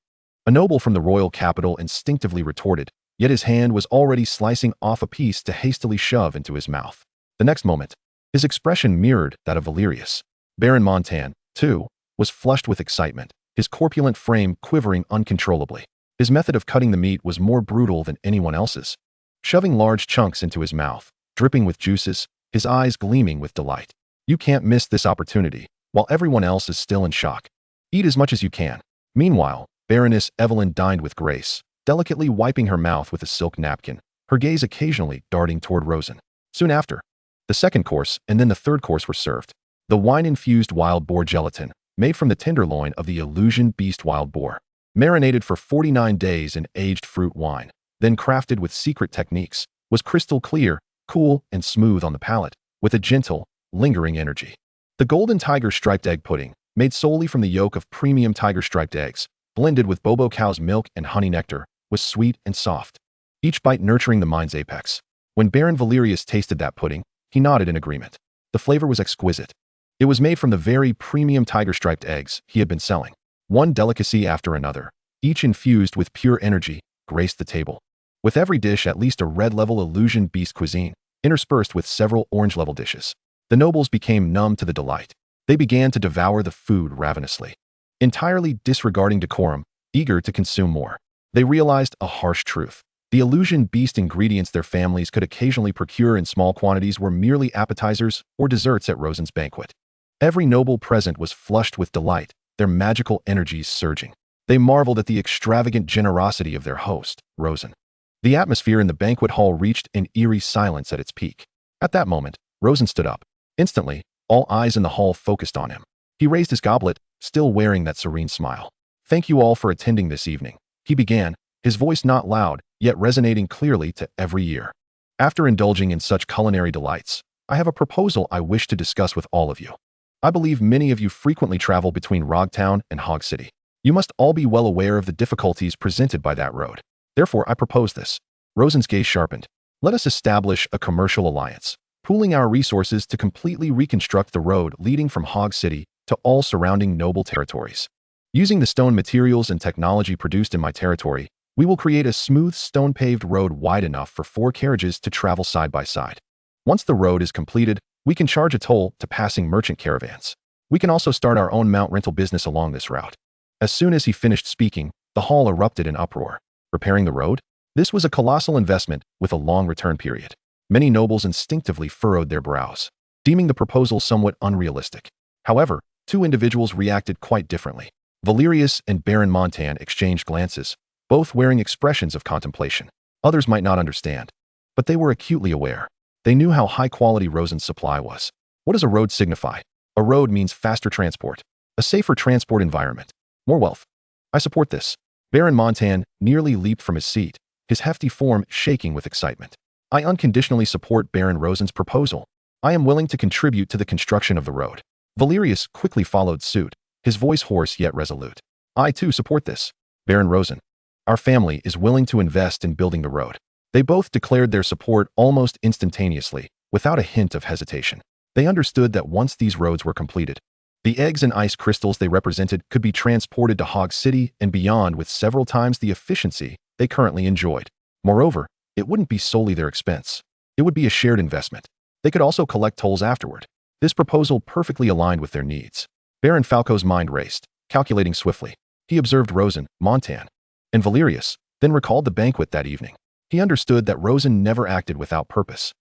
A noble from the royal capital instinctively retorted, yet his hand was already slicing off a piece to hastily shove into his mouth. The next moment, his expression mirrored that of Valerius. Baron Montan, too, was flushed with excitement, his corpulent frame quivering uncontrollably. His method of cutting the meat was more brutal than anyone else's. Shoving large chunks into his mouth, dripping with juices, his eyes gleaming with delight. You can't miss this opportunity, while everyone else is still in shock. Eat as much as you can. Meanwhile, Baroness Evelyn dined with grace, delicately wiping her mouth with a silk napkin, her gaze occasionally darting toward Rosen. Soon after, the second course and then the third course were served. The wine-infused wild boar gelatin, made from the tenderloin of the illusion beast wild boar, marinated for 49 days in aged fruit wine, then crafted with secret techniques, was crystal clear, cool, and smooth on the palate, with a gentle, lingering energy. The golden tiger striped egg pudding, made solely from the yolk of premium tiger striped eggs, blended with bobo cow's milk and honey nectar, was sweet and soft, each bite nurturing the mind's apex. When Baron Valerius tasted that pudding, he nodded in agreement. The flavor was exquisite. It was made from the very premium tiger striped eggs he had been selling. One delicacy after another, each infused with pure energy, graced the table. With every dish at least a red-level illusion beast cuisine, interspersed with several orange-level dishes. The nobles became numb to the delight. They began to devour the food ravenously, entirely disregarding decorum, eager to consume more. They realized a harsh truth. The illusion beast ingredients their families could occasionally procure in small quantities were merely appetizers or desserts at Rosen's banquet. Every noble present was flushed with delight, their magical energies surging. They marveled at the extravagant generosity of their host, Rosen. The atmosphere in the banquet hall reached an eerie silence at its peak. At that moment, Rosen stood up. Instantly, all eyes in the hall focused on him. He raised his goblet, still wearing that serene smile. "Thank you all for attending this evening," he began, his voice not loud, yet resonating clearly to every ear. "After indulging in such culinary delights, I have a proposal I wish to discuss with all of you. I believe many of you frequently travel between Rogtown and Hog City. You must all be well aware of the difficulties presented by that road. Therefore, I propose this." Rosen's gaze sharpened. "Let us establish a commercial alliance, pooling our resources to completely reconstruct the road leading from Hog City to all surrounding noble territories. Using the stone materials and technology produced in my territory, we will create a smooth stone-paved road wide enough for 4 carriages to travel side by side. Once the road is completed, we can charge a toll to passing merchant caravans. We can also start our own mount rental business along this route." As soon as he finished speaking, the hall erupted in uproar. Repairing the road? This was a colossal investment with a long return period. Many nobles instinctively furrowed their brows, deeming the proposal somewhat unrealistic. However, 2 individuals reacted quite differently. Valerius and Baron Montan exchanged glances, both wearing expressions of contemplation. Others might not understand, but they were acutely aware. They knew how high-quality Rosen's supply was. What does a road signify? A road means faster transport, a safer transport environment, more wealth. I support this. Baron Montan nearly leaped from his seat, his hefty form shaking with excitement. I unconditionally support Baron Rosen's proposal. I am willing to contribute to the construction of the road. Valerius quickly followed suit, his voice hoarse yet resolute. I too support this. Baron Rosen, our family is willing to invest in building the road. They both declared their support almost instantaneously, without a hint of hesitation. They understood that once these roads were completed, the eggs and ice crystals they represented could be transported to Hog City and beyond with several times the efficiency they currently enjoyed. Moreover, it wouldn't be solely their expense. It would be a shared investment. They could also collect tolls afterward. This proposal perfectly aligned with their needs. Baron Falco's mind raced, calculating swiftly. He observed Rosen, Montan, and Valerius, then recalled the banquet that evening. He understood that Rosen never acted without purpose.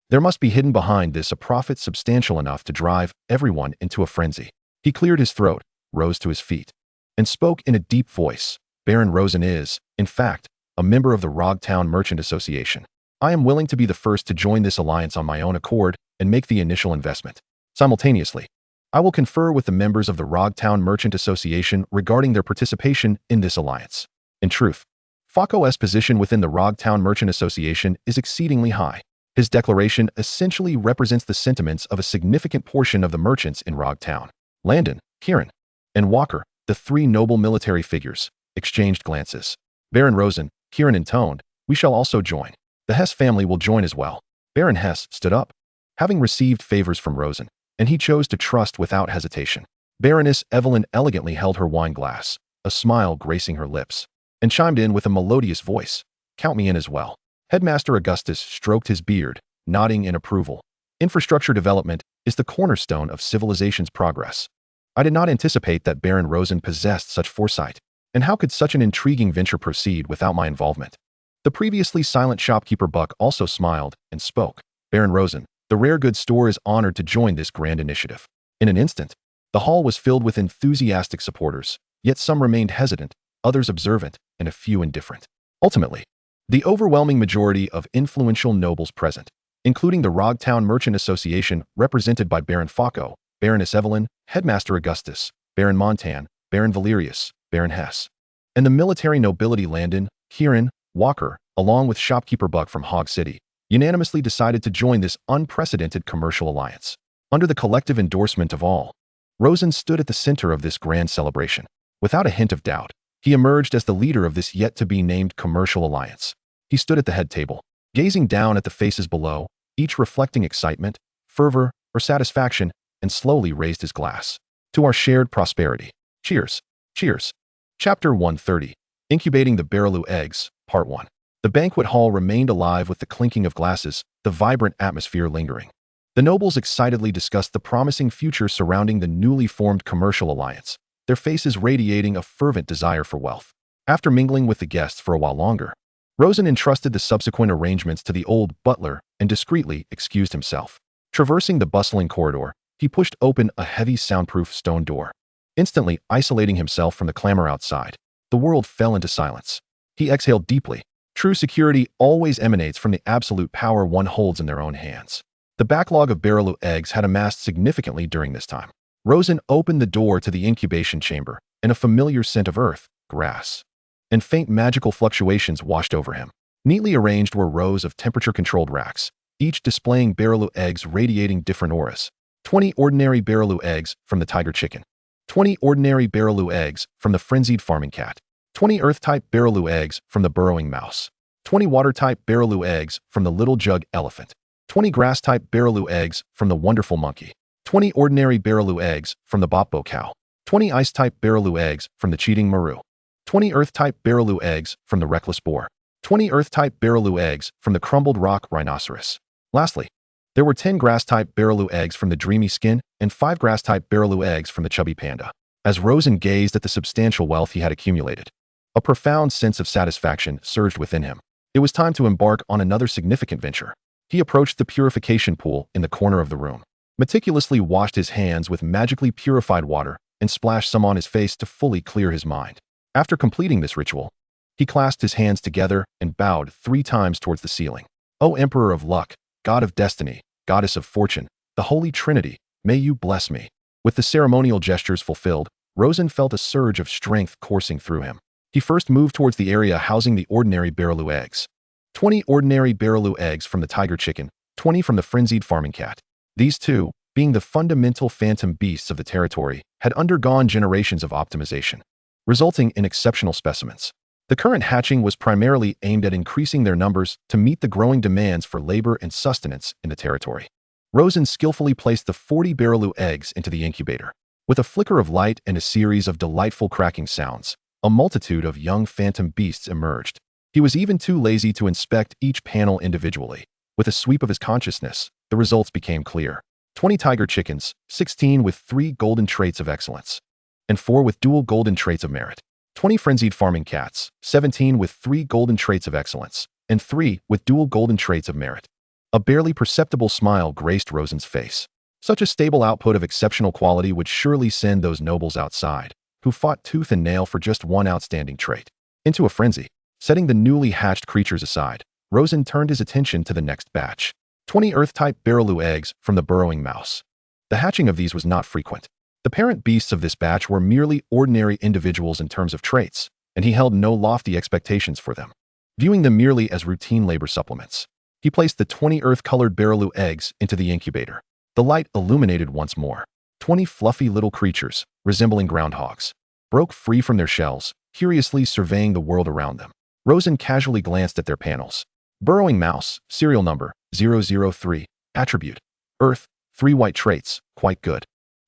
There must be hidden behind this a profit substantial enough to drive everyone into a frenzy. He cleared his throat, rose to his feet, and spoke in a deep voice. Baron Rosen is, in fact, a member of the Rogtown Merchant Association. I am willing to be the first to join this alliance on my own accord and make the initial investment. Simultaneously, I will confer with the members of the Rogtown Merchant Association regarding their participation in this alliance. In truth, Falco's position within the Rogtown Merchant Association is exceedingly high. His declaration essentially represents the sentiments of a significant portion of the merchants in Rogtown. Landon, Kieran, and Walker, the three noble military figures, exchanged glances. Baron Rosen, Kieran intoned, "We shall also join. The Hess family will join as well." Baron Hess stood up, having received favors from Rosen, and he chose to trust without hesitation. Baroness Evelyn elegantly held her wine glass, a smile gracing her lips, and chimed in with a melodious voice, "Count me in as well." Headmaster Augustus stroked his beard, nodding in approval. Infrastructure development is the cornerstone of civilization's progress. I did not anticipate that Baron Rosen possessed such foresight. And how could such an intriguing venture proceed without my involvement? The previously silent shopkeeper Buck also smiled and spoke. Baron Rosen, the rare goods store is honored to join this grand initiative. In an instant, the hall was filled with enthusiastic supporters, yet some remained hesitant, others observant, and a few indifferent. Ultimately, the overwhelming majority of influential nobles present, including the Rogtown Merchant Association represented by Baron Falco, Baroness Evelyn, Headmaster Augustus, Baron Montan, Baron Valerius, Baron Hess, and the military nobility Landon, Kieran, Walker, along with shopkeeper Buck from Hog City, unanimously decided to join this unprecedented commercial alliance. Under the collective endorsement of all, Rosen stood at the center of this grand celebration. Without a hint of doubt, he emerged as the leader of this yet-to-be-named commercial alliance. He stood at the head table, gazing down at the faces below, each reflecting excitement, fervor, or satisfaction, and slowly raised his glass. To our shared prosperity. Cheers. Cheers. Chapter 130. Incubating the Barreloo Eggs, Part 1. The banquet hall remained alive with the clinking of glasses, the vibrant atmosphere lingering. The nobles excitedly discussed the promising future surrounding the newly formed commercial alliance, their faces radiating a fervent desire for wealth. After mingling with the guests for a while longer, Rosen entrusted the subsequent arrangements to the old butler and discreetly excused himself. Traversing the bustling corridor, he pushed open a heavy soundproof stone door. Instantly isolating himself from the clamor outside, the world fell into silence. He exhaled deeply. True security always emanates from the absolute power one holds in their own hands. The backlog of Barreloo eggs had amassed significantly during this time. Rosen opened the door to the incubation chamber, and a familiar scent of earth, grass, and faint magical fluctuations washed over him. Neatly arranged were rows of temperature-controlled racks, each displaying Barreloo eggs radiating different auras. 20 ordinary Barreloo eggs from the tiger chicken. 20 ordinary Barreloo eggs from the frenzied farming cat. 20 earth-type Barreloo eggs from the burrowing mouse. 20 water-type Barreloo eggs from the little jug elephant. 20 grass-type Barreloo eggs from the wonderful monkey. 20 ordinary Barreloo eggs from the Bopbo cow. 20 ice-type Barreloo eggs from the cheating Maru. 20 earth-type Barreloo eggs from the reckless boar. 20 earth-type Barreloo eggs from the crumbled rock rhinoceros. Lastly, there were 10 grass-type Barreloo eggs from the dreamy skin and 5 grass-type Barreloo eggs from the chubby panda. As Rosen gazed at the substantial wealth he had accumulated, a profound sense of satisfaction surged within him. It was time to embark on another significant venture. He approached the purification pool in the corner of the room, meticulously washed his hands with magically purified water, and splashed some on his face to fully clear his mind. After completing this ritual, He clasped his hands together and bowed 3 times towards the ceiling. "O Emperor of Luck, God of Destiny, Goddess of Fortune, the Holy Trinity, may you bless me." With the ceremonial gestures fulfilled, Rosen felt a surge of strength coursing through him. He first moved towards the area housing the ordinary Barreloo eggs. 20 ordinary Barreloo eggs from the tiger chicken, 20 from the frenzied farming cat. These two, being the fundamental phantom beasts of the territory, had undergone generations of optimization, resulting in exceptional specimens. The current hatching was primarily aimed at increasing their numbers to meet the growing demands for labor and sustenance in the territory. Rosen skillfully placed the 40 Barreloo eggs into the incubator. With a flicker of light and a series of delightful cracking sounds, a multitude of young phantom beasts emerged. He was even too lazy to inspect each panel individually. With a sweep of his consciousness, the results became clear. 20 tiger chickens, 16 with 3 golden traits of excellence, and 4 with dual golden traits of merit. 20 frenzied farming cats, 17 with 3 golden traits of excellence, and 3 with dual golden traits of merit. A barely perceptible smile graced Rosen's face. Such a stable output of exceptional quality would surely send those nobles outside, who fought tooth and nail for just one outstanding trait, into a frenzy. Setting the newly hatched creatures aside, Rosen turned his attention to the next batch. 20 Earth-type Barreloo eggs from the burrowing mouse. The hatching of these was not frequent. The parent beasts of this batch were merely ordinary individuals in terms of traits, and he held no lofty expectations for them, viewing them merely as routine labor supplements. He placed the 20 Earth-colored Barreloo eggs into the incubator. The light illuminated once more. 20 fluffy little creatures, resembling groundhogs, broke free from their shells, curiously surveying the world around them. Rosen casually glanced at their panels. Burrowing mouse, serial number 003, attribute, Earth, 3 white traits, quite good.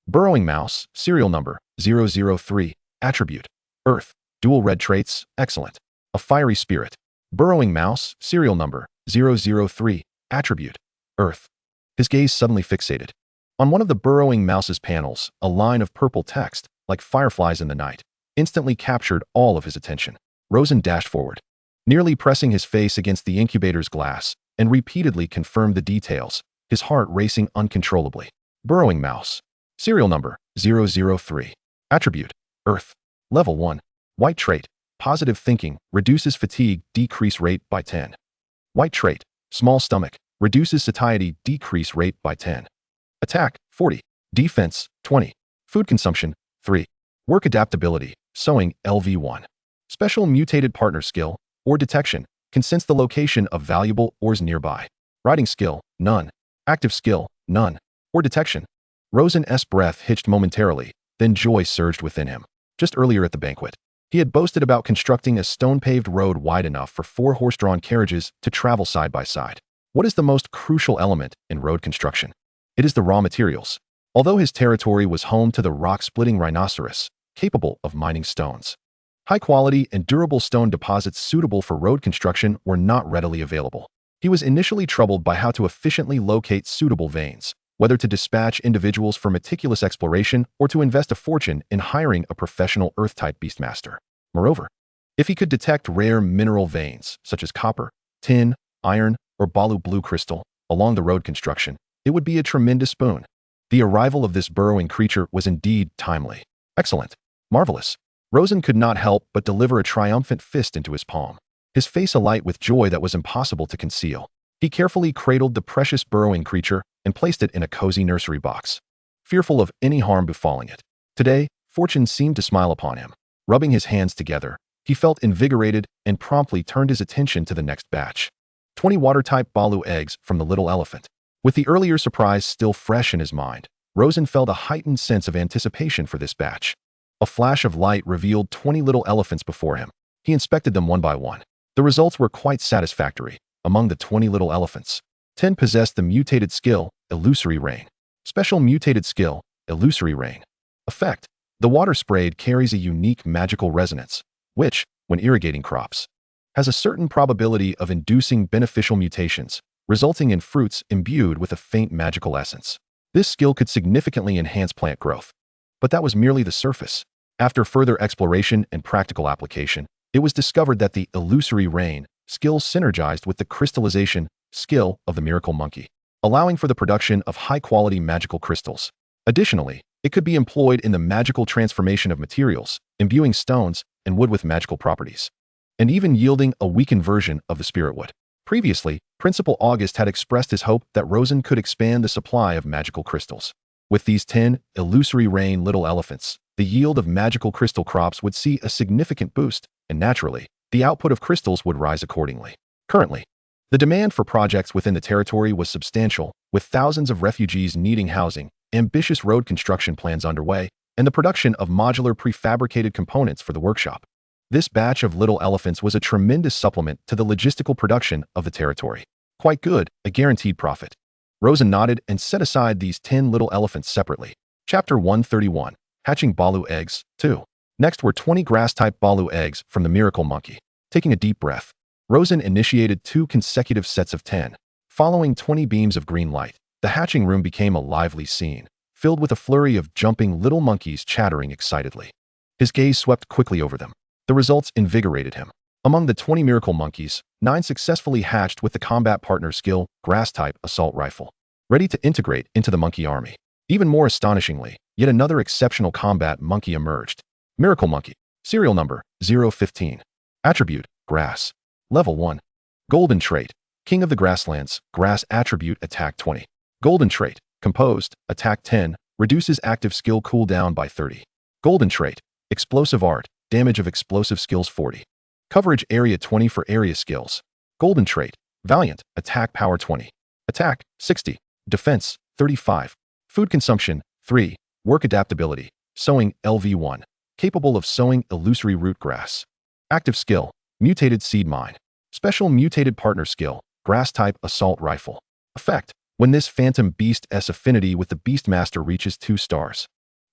Burrowing mouse, serial number 003, attribute, Earth, dual red traits, excellent. A fiery spirit. Burrowing mouse, serial number 003, attribute, Earth. His gaze suddenly fixated. On one of the burrowing mouse's panels, a line of purple text, like fireflies in the night, instantly captured all of his attention. Rosen dashed forward, nearly pressing his face against the incubator's glass, and repeatedly confirmed the details, his heart racing uncontrollably. Burrowing mouse. Serial number 003. Attribute, Earth. Level 1. White trait, positive thinking, reduces fatigue, decrease rate by 10. White trait, small stomach, reduces satiety, decrease rate by 10. Attack, 40. Defense, 20. Food consumption, 3. Work adaptability, sewing, LV1. Special mutated partner skill, or detection, can sense the location of valuable ores nearby. Riding skill, none. Active skill, none. Or detection. Rosen's breath hitched momentarily, then joy surged within him. Just earlier at the banquet, he had boasted about constructing a stone-paved road wide enough for 4 horse-drawn carriages to travel side by side. What is the most crucial element in road construction? It is the raw materials. Although his territory was home to the rock-splitting rhinoceros, capable of mining stones, high-quality and durable stone deposits suitable for road construction were not readily available. He was initially troubled by how to efficiently locate suitable veins, whether to dispatch individuals for meticulous exploration or to invest a fortune in hiring a professional Earth-type beastmaster. Moreover, if he could detect rare mineral veins, such as copper, tin, iron, or balu blue crystal, along the road construction, it would be a tremendous boon. The arrival of this burrowing creature was indeed timely. Excellent. Marvelous. Rosen could not help but deliver a triumphant fist into his palm, his face alight with joy that was impossible to conceal. He carefully cradled the precious burrowing creature and placed it in a cozy nursery box, fearful of any harm befalling it. Today, fortune seemed to smile upon him. Rubbing his hands together, he felt invigorated and promptly turned his attention to the next batch. 20 water-type balu eggs from the little elephant. With the earlier surprise still fresh in his mind, Rosen felt a heightened sense of anticipation for this batch. A flash of light revealed 20 little elephants before him. He inspected them one by one. The results were quite satisfactory. Among the 20 little elephants, 10 possessed the mutated skill, Illusory Rain. Special mutated skill, Illusory Rain. Effect: the water sprayed carries a unique magical resonance, which, when irrigating crops, has a certain probability of inducing beneficial mutations, resulting in fruits imbued with a faint magical essence. This skill could significantly enhance plant growth. But that was merely the surface. After further exploration and practical application, it was discovered that the Illusory Rain skill synergized with the crystallization skill of the Miracle Monkey, allowing for the production of high-quality magical crystals. Additionally, it could be employed in the magical transformation of materials, imbuing stones and wood with magical properties. and even yielding a weakened version of the spirit wood. Previously, Principal August had expressed his hope that Rosen could expand the supply of magical crystals. With these 10 illusory rain little elephants, the yield of magical crystal crops would see a significant boost, and naturally, the output of crystals would rise accordingly. Currently, the demand for projects within the territory was substantial, with thousands of refugees needing housing, ambitious road construction plans underway, and the production of modular prefabricated components for the workshop. This batch of little elephants was a tremendous supplement to the logistical production of the territory. Quite good, a guaranteed profit. Rosen nodded and set aside these 10 little elephants separately. Chapter 131. Hatching Balu Eggs, 2. Next were 20 grass-type Balu eggs from the miracle monkey. Taking a deep breath, Rosen initiated 2 consecutive sets of 10. Following 20 beams of green light, the hatching room became a lively scene, filled with a flurry of jumping little monkeys chattering excitedly. His gaze swept quickly over them. The results invigorated him. Among the 20 miracle monkeys, 9 successfully hatched with the combat partner skill, grass-type assault rifle, ready to integrate into the monkey army. Even more astonishingly, yet another exceptional combat monkey emerged. Miracle Monkey. Serial number 015. Attribute, Grass. Level 1. Golden Trait. King of the Grasslands, Grass Attribute Attack 20. Golden Trait. Composed, Attack 10, reduces active skill cooldown by 30. Golden Trait. Explosive Art. Damage of explosive skills 40. Coverage area 20 for area skills. Golden Trait. Valiant. Attack power 20. Attack 60. Defense 35. Food consumption 3. Work adaptability. Sowing LV1. Capable of sowing illusory root grass. Active skill. Mutated seed mine. Special mutated partner skill. Grass type assault rifle. Effect. When this phantom beast's affinity with the Beastmaster reaches 2 stars,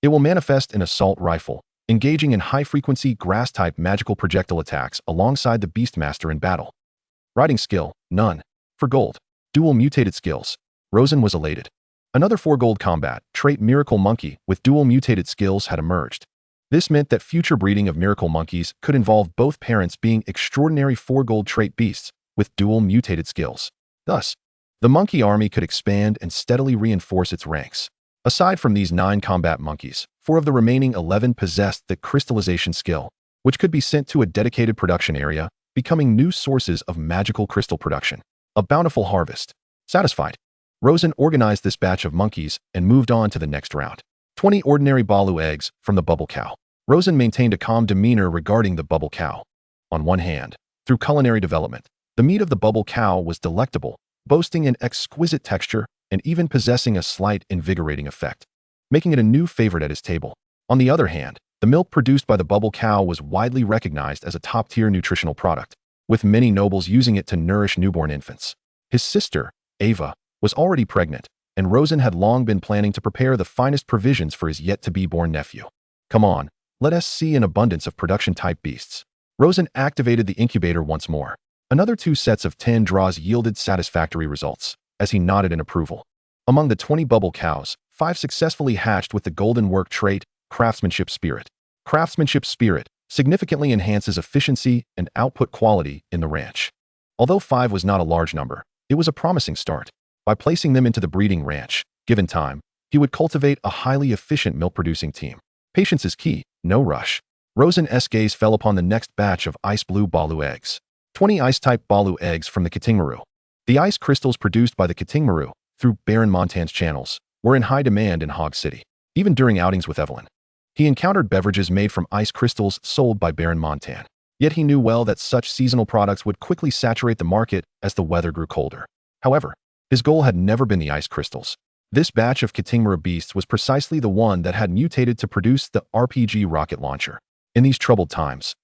it will manifest an assault rifle, engaging in high-frequency grass-type magical projectile attacks alongside the Beastmaster in battle. Riding skill, none. For gold. Dual mutated skills. Rosen was elated. Another 4 gold combat trait miracle monkey with dual mutated skills had emerged. This meant that future breeding of miracle monkeys could involve both parents being extraordinary 4 gold trait beasts with dual mutated skills. Thus, the monkey army could expand and steadily reinforce its ranks. Aside from these 9 combat monkeys, 4 of the remaining 11 possessed the crystallization skill, which could be sent to a dedicated production area, becoming new sources of magical crystal production. A bountiful harvest. Satisfied, Rosen organized this batch of monkeys and moved on to the next round. 20 ordinary Balu eggs from the bubble cow. Rosen maintained a calm demeanor regarding the bubble cow. On one hand, through culinary development, the meat of the bubble cow was delectable, boasting an exquisite texture and even possessing a slight invigorating effect, making it a new favorite at his table. On the other hand, the milk produced by the bubble cow was widely recognized as a top-tier nutritional product, with many nobles using it to nourish newborn infants. His sister, Ava, was already pregnant, and Rosen had long been planning to prepare the finest provisions for his yet-to-be-born nephew. Come on, let us see an abundance of production-type beasts. Rosen activated the incubator once more. Another 2 sets of 10 draws yielded satisfactory results, as he nodded in approval. Among the 20 bubble cows, 5 successfully hatched with the golden work trait, Craftsmanship Spirit. Craftsmanship Spirit significantly enhances efficiency and output quality in the ranch. Although 5 was not a large number, it was a promising start. By placing them into the breeding ranch, given time, he would cultivate a highly efficient milk-producing team. Patience is key, no rush. Rosen's gaze fell upon the next batch of ice blue Balu eggs. 20 ice-type Balu eggs from the Katingmaru. The ice crystals produced by the Katingmaru, through Baron Montan's channels, were in high demand in Hog City. Even during outings with Evelyn, he encountered beverages made from ice crystals sold by Baron Montan. Yet he knew well that such seasonal products would quickly saturate the market as the weather grew colder. However, his goal had never been the ice crystals. This batch of Katingmaru beasts was precisely the one that had mutated to produce the RPG rocket launcher. In these troubled times,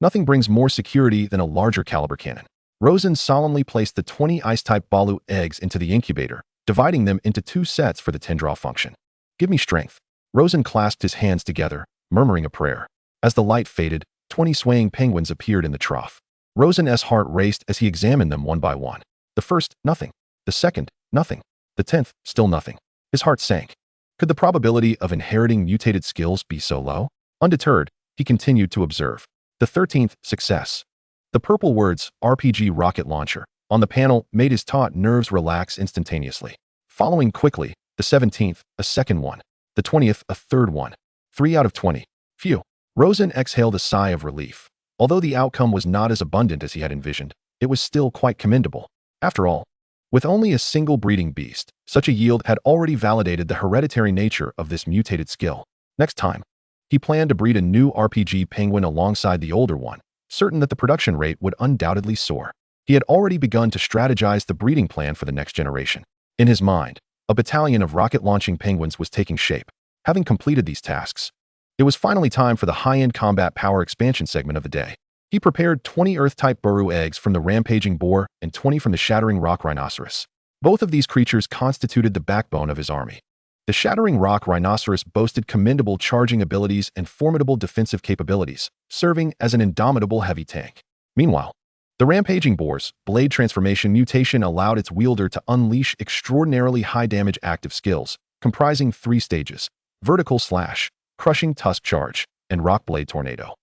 nothing brings more security than a larger caliber cannon. Rosen solemnly placed the 20 ice-type Balu eggs into the incubator, dividing them into 2 sets for the 10-draw function. Give me strength. Rosen clasped his hands together, murmuring a prayer. As the light faded, 20 swaying penguins appeared in the trough. Rosen's heart raced as he examined them one by one. The first, nothing. The second, nothing. The 10th, still nothing. His heart sank. Could the probability of inheriting mutated skills be so low? Undeterred, he continued to observe. The 13th, success. The purple words, RPG rocket launcher, on the panel made his taut nerves relax instantaneously. Following quickly, the 17th, a second one. The 20th, a third one. 3 out of 20. Phew. Rosen exhaled a sigh of relief. Although the outcome was not as abundant as he had envisioned, it was still quite commendable. After all, with only a single breeding beast, such a yield had already validated the hereditary nature of this mutated skill. Next time, he planned to breed a new RPG penguin alongside the older one, certain that the production rate would undoubtedly soar. He had already begun to strategize the breeding plan for the next generation. In his mind, a battalion of rocket-launching penguins was taking shape. Having completed these tasks, it was finally time for the high-end combat power expansion segment of the day. He prepared 20 Earth-type Buru eggs from the rampaging boar and 20 from the shattering rock rhinoceros. Both of these creatures constituted the backbone of his army. The shattering rock rhinoceros boasted commendable charging abilities and formidable defensive capabilities, serving as an indomitable heavy tank. Meanwhile, the rampaging boar's blade transformation mutation allowed its wielder to unleash extraordinarily high-damage active skills, comprising 3 stages: vertical slash, crushing tusk charge, and rock blade tornado.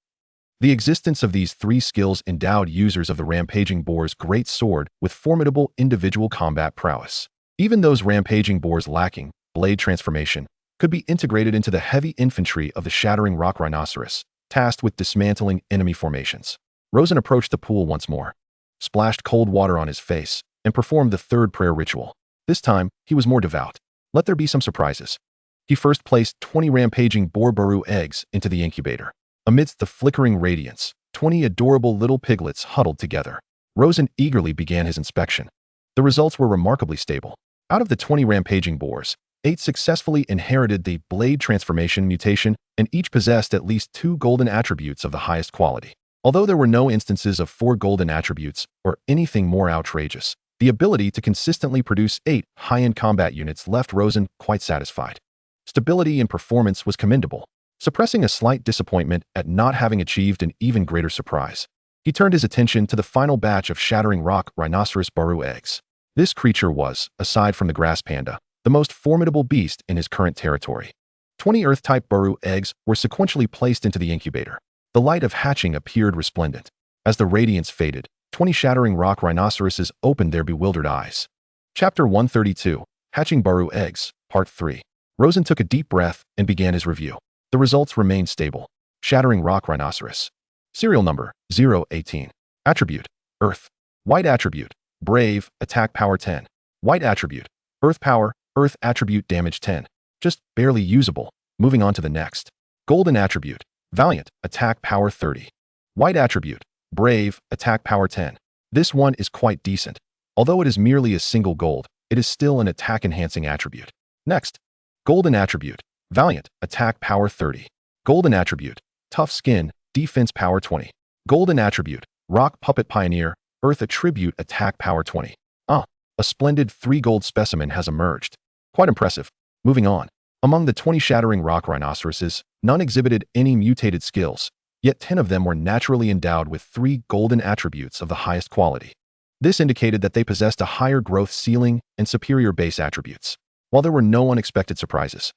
The existence of these 3 skills endowed users of the rampaging boar's great sword with formidable individual combat prowess. Even those rampaging boars lacking blade transformation could be integrated into the heavy infantry of the shattering rock rhinoceros, tasked with dismantling enemy formations. Rosen approached the pool once more, splashed cold water on his face, and performed the 3rd prayer ritual. This time, he was more devout. Let there be some surprises. He first placed 20 rampaging boar Buru eggs into the incubator. Amidst the flickering radiance, 20 adorable little piglets huddled together. Rosen eagerly began his inspection. The results were remarkably stable. Out of the 20 rampaging boars, 8 successfully inherited the blade transformation mutation, and each possessed at least 2 golden attributes of the highest quality. Although there were no instances of 4 golden attributes or anything more outrageous, the ability to consistently produce 8 high-end combat units left Rosen quite satisfied. Stability and performance was commendable, suppressing a slight disappointment at not having achieved an even greater surprise. He turned his attention to the final batch of shattering rock rhinoceros Buru eggs. This creature was, aside from the grass panda, the most formidable beast in his current territory. 20 Earth-type Buru eggs were sequentially placed into the incubator. The light of hatching appeared resplendent. As the radiance faded, 20 shattering rock rhinoceroses opened their bewildered eyes. Chapter 132, Hatching Buru Eggs, Part 3. Rosen took a deep breath and began his review. The results remained stable. Shattering rock rhinoceros. Serial number 018. Attribute: Earth. White attribute: Brave, attack power 10. White attribute: Earth power, Earth attribute damage 10. Just barely usable. Moving on to the next. Golden attribute: Valiant, attack power 30. White attribute: Brave, attack power 10. This one is quite decent. Although it is merely a single gold, it is still an attack-enhancing attribute. Next. Golden attribute: Valiant, attack power 30. Golden attribute: Tough skin, defense power 20. Golden attribute: Rock puppet pioneer, Earth attribute attack power 20. A splendid 3 gold specimen has emerged. Quite impressive. Moving on. Among the 20 shattering rock rhinoceroses, none exhibited any mutated skills, yet 10 of them were naturally endowed with 3 golden attributes of the highest quality. This indicated that they possessed a higher growth ceiling and superior base attributes. While there were no unexpected surprises,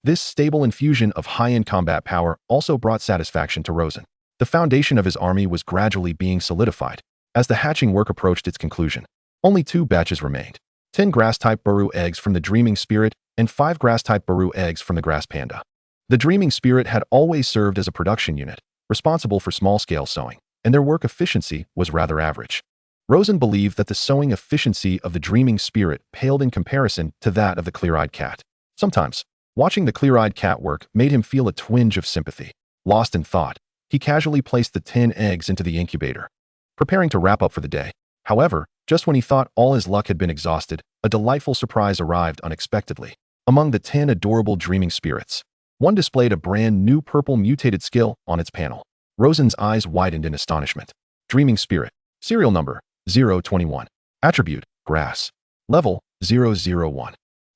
this stable infusion of high-end combat power also brought satisfaction to Rosen. The foundation of his army was gradually being solidified. As the hatching work approached its conclusion, only 2 batches remained: 10 grass-type Buru eggs from the Dreaming Spirit and 5 grass-type Buru eggs from the Grass Panda. The Dreaming Spirit had always served as a production unit, responsible for small-scale sowing, and their work efficiency was rather average. Rosen believed that the sowing efficiency of the Dreaming Spirit paled in comparison to that of the Clear-Eyed Cat. Sometimes, watching the Clear-Eyed Cat work made him feel a twinge of sympathy. Lost in thought, he casually placed the 10 eggs into the incubator, preparing to wrap up for the day. However, just when he thought all his luck had been exhausted, a delightful surprise arrived unexpectedly. Among the 10 adorable Dreaming Spirits, one displayed a brand new purple mutated skill on its panel. Rosen's eyes widened in astonishment. Dreaming Spirit. Serial number 021. Attribute: Grass. Level 001.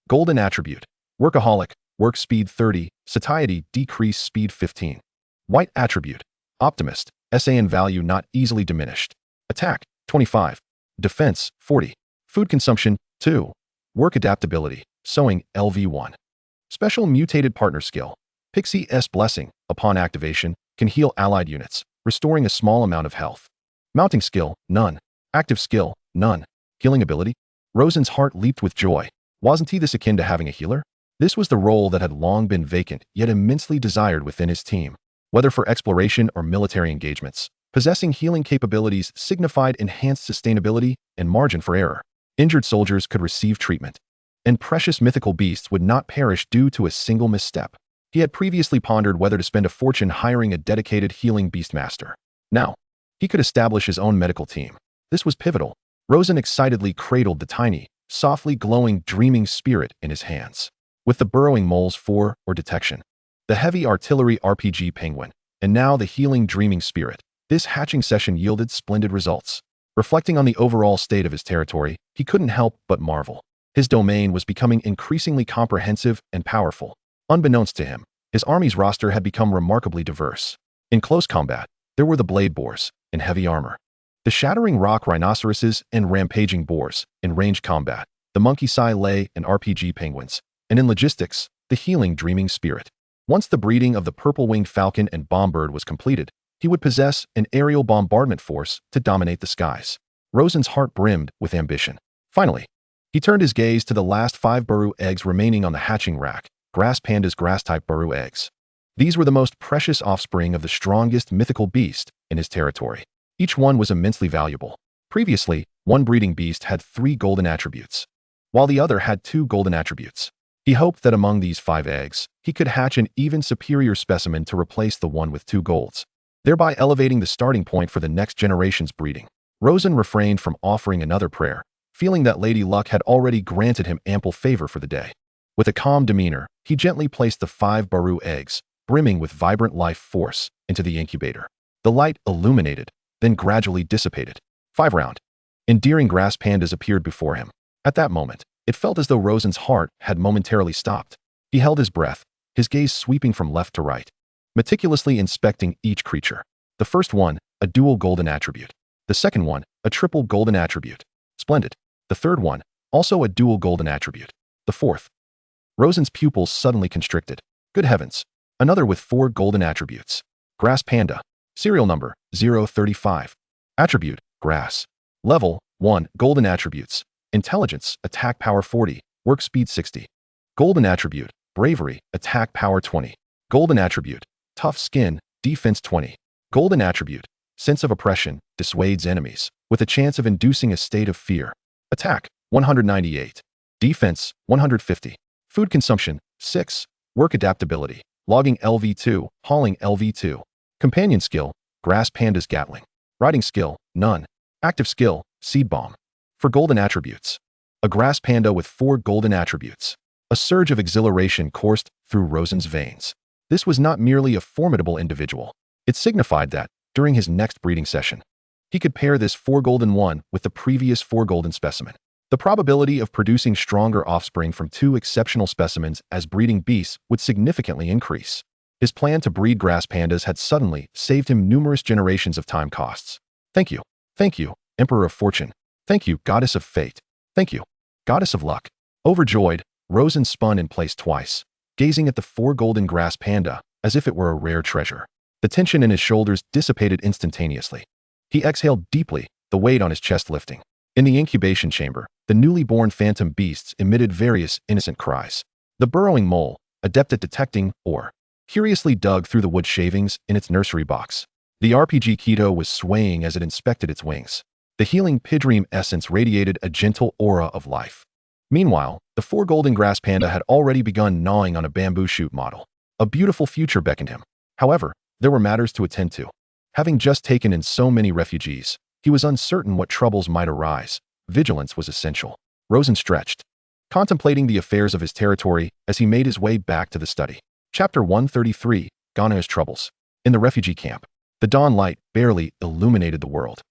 Golden attribute: Workaholic, work speed 30, satiety decrease speed 15. White attribute: Optimist, SAN value not easily diminished. Attack 25. Defense 40. Food consumption 2. Work adaptability, sowing LV1. Special mutated partner skill: Pixie S Blessing, upon activation, can heal allied units, restoring a small amount of health. Mounting skill: None. Active skill: None. Healing ability? Rosen's heart leaped with joy. Wasn't he this akin to having a healer? This was the role that had long been vacant, yet immensely desired within his team. Whether for exploration or military engagements, Possessing healing capabilities signified enhanced sustainability and margin for error. Injured soldiers could receive treatment, and precious mythical beasts would not perish due to a single misstep. He had previously pondered whether to spend a fortune hiring a dedicated healing beastmaster. Now, he could establish his own medical team. This was pivotal. Rosen excitedly cradled the tiny, softly glowing, dreaming spirit in his hands. With the burrowing moles for or detection, the heavy artillery RPG penguin, and now the healing dreaming spirit, this hatching session yielded splendid results. Reflecting on the overall state of his territory, he couldn't help but marvel. His domain was becoming increasingly comprehensive and powerful. Unbeknownst to him, his army's roster had become remarkably diverse. In close combat, there were the blade boars, in heavy armor, the shattering rock rhinoceroses and rampaging boars; in ranged combat, the monkey sai lay and RPG penguins; and in logistics, the healing dreaming spirit. Once the breeding of the purple-winged falcon and bombbird was completed, he would possess an aerial bombardment force to dominate the skies. Rosen's heart brimmed with ambition. Finally, he turned his gaze to the last 5 Baru eggs remaining on the hatching rack, Grass Panda's grass-type Baru eggs. These were the most precious offspring of the strongest mythical beast in his territory. Each one was immensely valuable. Previously, one breeding beast had 3 golden attributes, while the other had 2 golden attributes. He hoped that among these 5 eggs, he could hatch an even superior specimen to replace the one with 2 golds, thereby elevating the starting point for the next generation's breeding. Rosen refrained from offering another prayer, feeling that Lady Luck had already granted him ample favor for the day. With a calm demeanor, he gently placed the 5 Baru eggs, brimming with vibrant life force, into the incubator. The light illuminated, then gradually dissipated. 5 round, endearing grass pandas appeared before him. At that moment, it felt as though Rosen's heart had momentarily stopped. He held his breath, his gaze sweeping from left to right, meticulously inspecting each creature. The first one, a dual golden attribute. The second one, a triple golden attribute. Splendid. The third one, also a dual golden attribute. The fourth. Rosen's pupils suddenly constricted. Good heavens. Another with 4 golden attributes. Grass Panda. Serial number 035. Attribute, Grass. Level, 1. Golden attributes. Intelligence, attack power 40, work speed 60. Golden attribute, Bravery, attack power 20. Golden attribute, Tough skin, defense 20. Golden attribute, Sense of oppression, dissuades enemies, with a chance of inducing a state of fear. Attack, 198. Defense, 150. Food consumption, 6. Work adaptability, logging LV2, hauling LV2. Companion skill, Grass Panda's Gatling. Riding skill, none. Active skill, Seed Bomb. For golden attributes, a grass panda with 4 golden attributes. A surge of exhilaration coursed through Rosen's veins. This was not merely a formidable individual. It signified that, during his next breeding session, he could pair this 4 golden one with the previous 4 golden specimen. The probability of producing stronger offspring from 2 exceptional specimens as breeding beasts would significantly increase. His plan to breed grass pandas had suddenly saved him numerous generations of time costs. Thank you, Emperor of Fortune. Thank you, Goddess of Fate. Thank you, Goddess of Luck. Overjoyed, Rosen spun in place twice, gazing at the 4 golden grass panda as if it were a rare treasure. The tension in his shoulders dissipated instantaneously. He exhaled deeply, the weight on his chest lifting. In the incubation chamber, the newly born phantom beasts emitted various innocent cries. The burrowing mole, adept at detecting or curiously dug through the wood shavings in its nursery box. The RPG Keto was swaying as it inspected its wings. The healing Pidream essence radiated a gentle aura of life. Meanwhile, the 4 golden grass panda had already begun gnawing on a bamboo shoot model. A beautiful future beckoned him. However, there were matters to attend to. Having just taken in so many refugees, he was uncertain what troubles might arise. Vigilance was essential. Rosen stretched, contemplating the affairs of his territory as he made his way back to the study. Chapter 133, Gana's Troubles. In the refugee camp, the dawn light barely illuminated the world,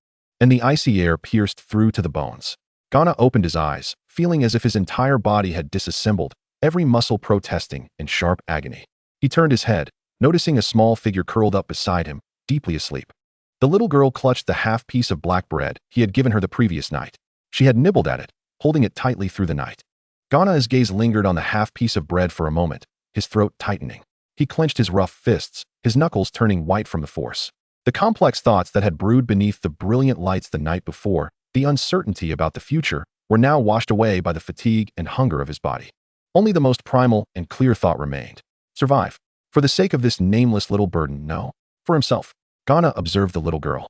and the icy air pierced through to the bones. Gana opened his eyes, feeling as if his entire body had disassembled, every muscle protesting in sharp agony. He turned his head, noticing a small figure curled up beside him, deeply asleep. The little girl clutched the half piece of black bread he had given her the previous night. She had nibbled at it, holding it tightly through the night. Gana's gaze lingered on the half piece of bread for a moment, his throat tightening. He clenched his rough fists, his knuckles turning white from the force. The complex thoughts that had brewed beneath the brilliant lights the night before, the uncertainty about the future, were now washed away by the fatigue and hunger of his body. Only the most primal and clear thought remained. Survive. For the sake of this nameless little burden, no. For himself. Gana observed the little girl.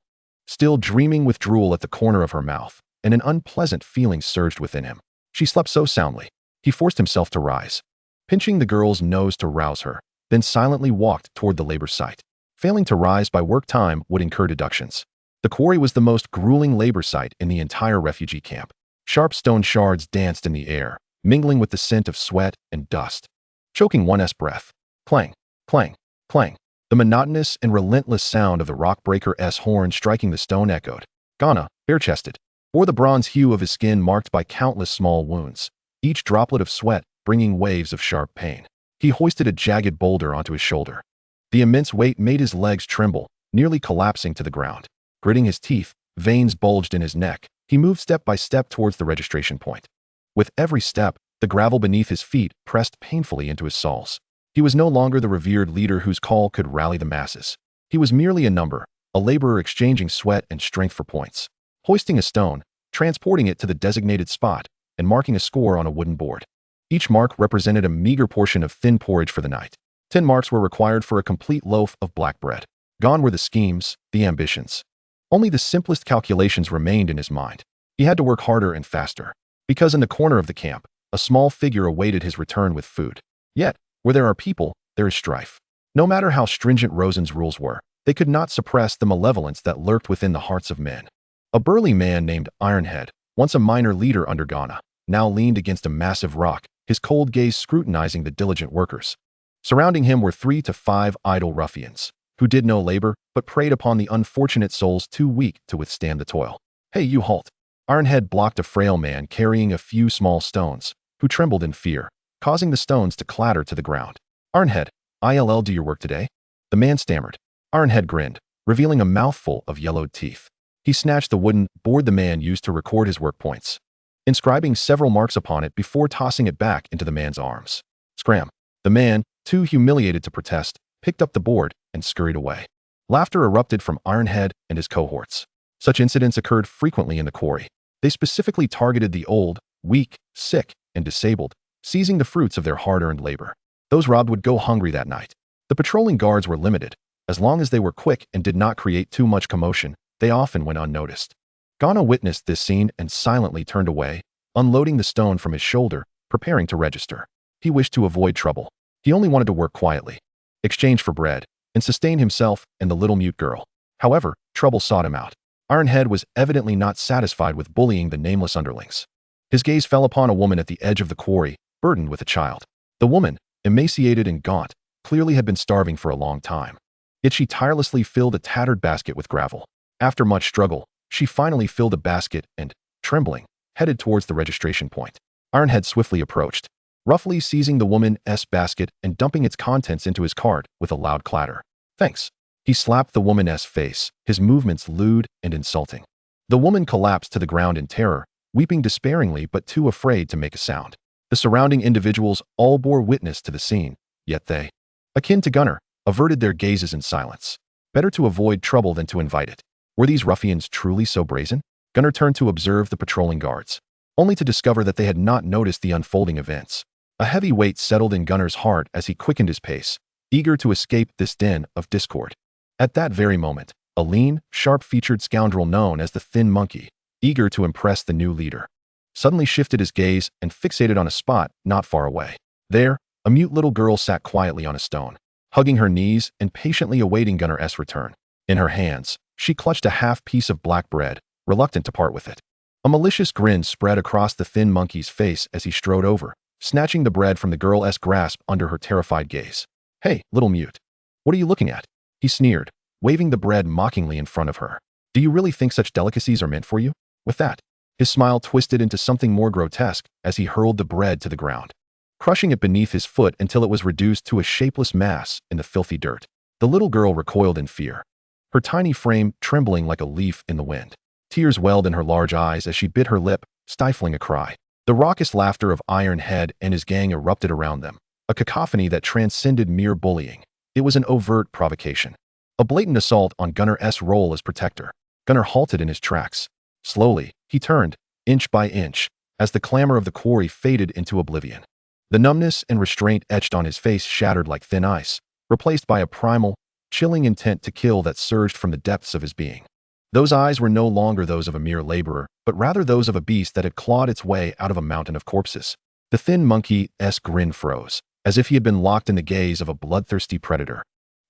still dreaming with drool at the corner of her mouth, and an unpleasant feeling surged within him. She slept so soundly. He forced himself to rise, pinching the girl's nose to rouse her, then silently walked toward the labor site. Failing to rise by work time would incur deductions. The quarry was the most grueling labor site in the entire refugee camp. Sharp stone shards danced in the air, mingling with the scent of sweat and dust. Choking one's breath. Clang, clang, clang. The monotonous and relentless sound of the rock-breaker's horn striking the stone echoed. Ghana, bare-chested, bore the bronze hue of his skin marked by countless small wounds, each droplet of sweat bringing waves of sharp pain. He hoisted a jagged boulder onto his shoulder. The immense weight made his legs tremble, nearly collapsing to the ground. Gritting his teeth, veins bulged in his neck. He moved step by step towards the registration point. With every step, the gravel beneath his feet pressed painfully into his soles. He was no longer the revered leader whose call could rally the masses. He was merely a number, a laborer exchanging sweat and strength for points. Hoisting a stone, transporting it to the designated spot, and marking a score on a wooden board. Each mark represented a meager portion of thin porridge for the night. 10 marks were required for a complete loaf of black bread. Gone were the schemes, the ambitions. Only the simplest calculations remained in his mind. He had to work harder and faster. Because in the corner of the camp, a small figure awaited his return with food. Yet, where there are people, there is strife. No matter how stringent Rosen's rules were, they could not suppress the malevolence that lurked within the hearts of men. A burly man named Ironhead, once a minor leader under Ghana, now leaned against a massive rock, his cold gaze scrutinizing the diligent workers. Surrounding him were 3 to 5 idle ruffians, who did no labor but preyed upon the unfortunate souls too weak to withstand the toil. Hey, you halt! Ironhead blocked a frail man carrying a few small stones, who trembled in fear, causing the stones to clatter to the ground. Ironhead, I'll do your work today? The man stammered. Ironhead grinned, revealing a mouthful of yellowed teeth. He snatched the wooden board the man used to record his work points, inscribing several marks upon it before tossing it back into the man's arms. Scram! The man, too humiliated to protest, picked up the board and scurried away. Laughter erupted from Ironhead and his cohorts. Such incidents occurred frequently in the quarry. They specifically targeted the old, weak, sick, and disabled, seizing the fruits of their hard-earned labor. Those robbed would go hungry that night. The patrolling guards were limited. As long as they were quick and did not create too much commotion, they often went unnoticed. Ghana witnessed this scene and silently turned away, unloading the stone from his shoulder, preparing to register. He wished to avoid trouble. He only wanted to work quietly, exchange for bread, and sustain himself and the little mute girl. However, trouble sought him out. Ironhead was evidently not satisfied with bullying the nameless underlings. His gaze fell upon a woman at the edge of the quarry, burdened with a child. The woman, emaciated and gaunt, clearly had been starving for a long time. Yet she tirelessly filled a tattered basket with gravel. After much struggle, she finally filled a basket and, trembling, headed towards the registration point. Ironhead swiftly approached, roughly seizing the woman's basket and dumping its contents into his cart with a loud clatter. Thanks. He slapped the woman's face, his movements lewd and insulting. The woman collapsed to the ground in terror, weeping despairingly but too afraid to make a sound. The surrounding individuals all bore witness to the scene, yet they, akin to Gunnar, averted their gazes in silence. Better to avoid trouble than to invite it. Were these ruffians truly so brazen? Gunnar turned to observe the patrolling guards, only to discover that they had not noticed the unfolding events. A heavy weight settled in Gunnar's heart as he quickened his pace, eager to escape this den of discord. At that very moment, a lean, sharp-featured scoundrel known as the Thin Monkey, eager to impress the new leader, suddenly shifted his gaze and fixated on a spot not far away. There, a mute little girl sat quietly on a stone, hugging her knees and patiently awaiting Gunnar's return. In her hands, she clutched a half-piece of black bread, reluctant to part with it. A malicious grin spread across the Thin Monkey's face as he strode over, snatching the bread from the girl's grasp under her terrified gaze. Hey, little mute. What are you looking at? He sneered, waving the bread mockingly in front of her. Do you really think such delicacies are meant for you? With that, his smile twisted into something more grotesque as he hurled the bread to the ground, crushing it beneath his foot until it was reduced to a shapeless mass in the filthy dirt. The little girl recoiled in fear, her tiny frame trembling like a leaf in the wind. Tears welled in her large eyes as she bit her lip, stifling a cry. The raucous laughter of Ironhead and his gang erupted around them, a cacophony that transcended mere bullying. It was an overt provocation, a blatant assault on Gunnar's role as protector. Gunnar halted in his tracks. Slowly, he turned, inch by inch, as the clamor of the quarry faded into oblivion. The numbness and restraint etched on his face shattered like thin ice, replaced by a primal, chilling intent to kill that surged from the depths of his being. Those eyes were no longer those of a mere laborer, but rather those of a beast that had clawed its way out of a mountain of corpses. The thin monkey's grin froze, as if he had been locked in the gaze of a bloodthirsty predator.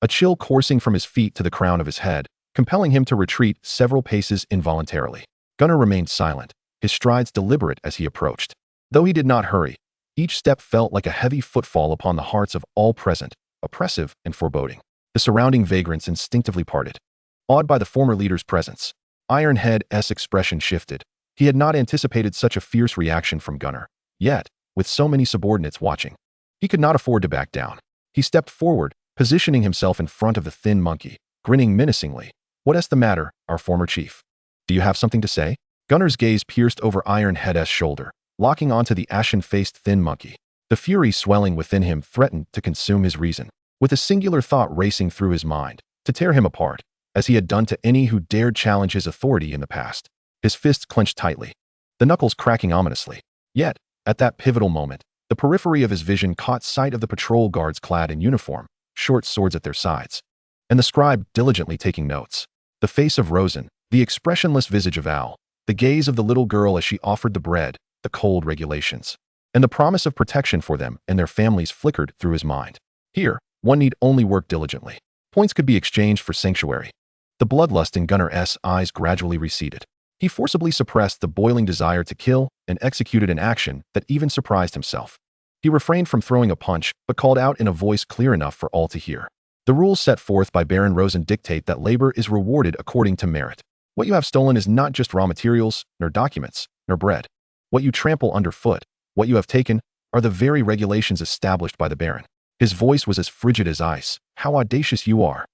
A chill coursing from his feet to the crown of his head, compelling him to retreat several paces involuntarily. Gunnar remained silent, his strides deliberate as he approached. Though he did not hurry, each step felt like a heavy footfall upon the hearts of all present, oppressive and foreboding. The surrounding vagrants instinctively parted. Awed by the former leader's presence, Ironhead's expression shifted. He had not anticipated such a fierce reaction from Gunnar. Yet, with so many subordinates watching, he could not afford to back down. He stepped forward, positioning himself in front of the thin monkey, grinning menacingly. "What's the matter, our former chief? Do you have something to say?" Gunnar's gaze pierced over Ironhead's shoulder, locking onto the ashen-faced thin monkey. The fury swelling within him threatened to consume his reason, with a singular thought racing through his mind, to tear him apart, as he had done to any who dared challenge his authority in the past. His fists clenched tightly, the knuckles cracking ominously. Yet, at that pivotal moment, the periphery of his vision caught sight of the patrol guards clad in uniform, short swords at their sides, and the scribe diligently taking notes. The face of Rosen, the expressionless visage of Al, the gaze of the little girl as she offered the bread, the cold regulations, and the promise of protection for them and their families flickered through his mind. Here, one need only work diligently. Points could be exchanged for sanctuary. The bloodlust in Gunnar's eyes gradually receded. He forcibly suppressed the boiling desire to kill and executed an action that even surprised himself. He refrained from throwing a punch, but called out in a voice clear enough for all to hear. The rules set forth by Baron Rosen dictate that labor is rewarded according to merit. What you have stolen is not just raw materials, nor documents, nor bread. What you trample underfoot, what you have taken, are the very regulations established by the Baron. His voice was as frigid as ice. "How audacious you are!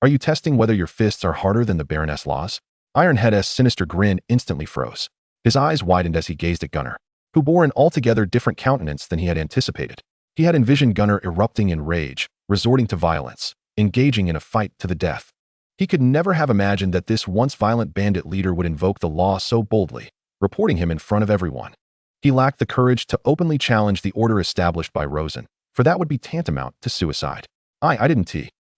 Are you testing whether your fists are harder than the Baroness' laws?" Ironhead's sinister grin instantly froze. His eyes widened as he gazed at Gunnar, who bore an altogether different countenance than he had anticipated. He had envisioned Gunnar erupting in rage, resorting to violence, engaging in a fight to the death. He could never have imagined that this once violent bandit leader would invoke the law so boldly, reporting him in front of everyone. He lacked the courage to openly challenge the order established by Rosen, for that would be tantamount to suicide. I didn't.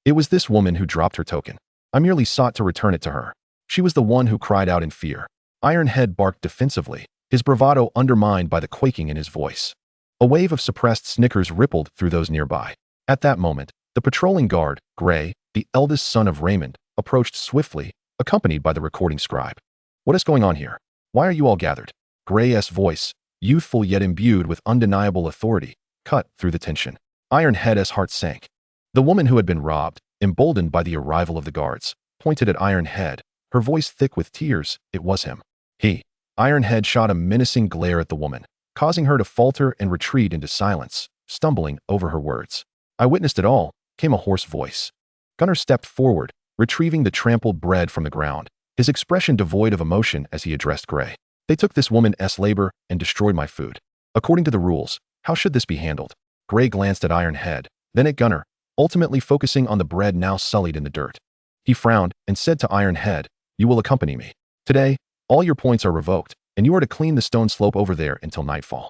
It was this woman who dropped her token. I merely sought to return it to her. She was the one who cried out in fear. Ironhead barked defensively, his bravado undermined by the quaking in his voice. A wave of suppressed snickers rippled through those nearby. At that moment, the patrolling guard, Gray, the eldest son of Raymond, approached swiftly, accompanied by the recording scribe. "What is going on here? Why are you all gathered?" Gray's voice, youthful yet imbued with undeniable authority, cut through the tension. Ironhead's heart sank. The woman who had been robbed, emboldened by the arrival of the guards, pointed at Ironhead, her voice thick with tears. It was him. Ironhead shot a menacing glare at the woman, causing her to falter and retreat into silence, stumbling over her words. "I witnessed it all," came a hoarse voice. Gunnar stepped forward, retrieving the trampled bread from the ground, his expression devoid of emotion as he addressed Gray. "They took this woman's labor and destroyed my food. According to the rules, how should this be handled?" Gray glanced at Ironhead, then at Gunnar, ultimately focusing on the bread now sullied in the dirt. He frowned and said to Ironhead, "You will accompany me. Today, all your points are revoked, and you are to clean the stone slope over there until nightfall."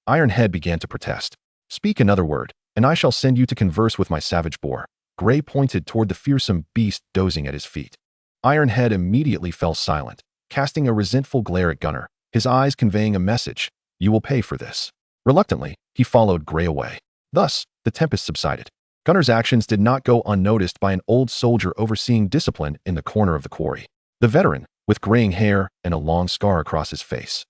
Ironhead began to protest. "Speak another word, and I shall send you to converse with my savage boar." Gray pointed toward the fearsome beast dozing at his feet. Ironhead immediately fell silent, casting a resentful glare at Gunnar, his eyes conveying a message: "You will pay for this." Reluctantly, he followed Gray away. Thus, the tempest subsided. Gunnar's actions did not go unnoticed by an old soldier overseeing discipline in the corner of the quarry. The veteran, with graying hair and a long scar across his face,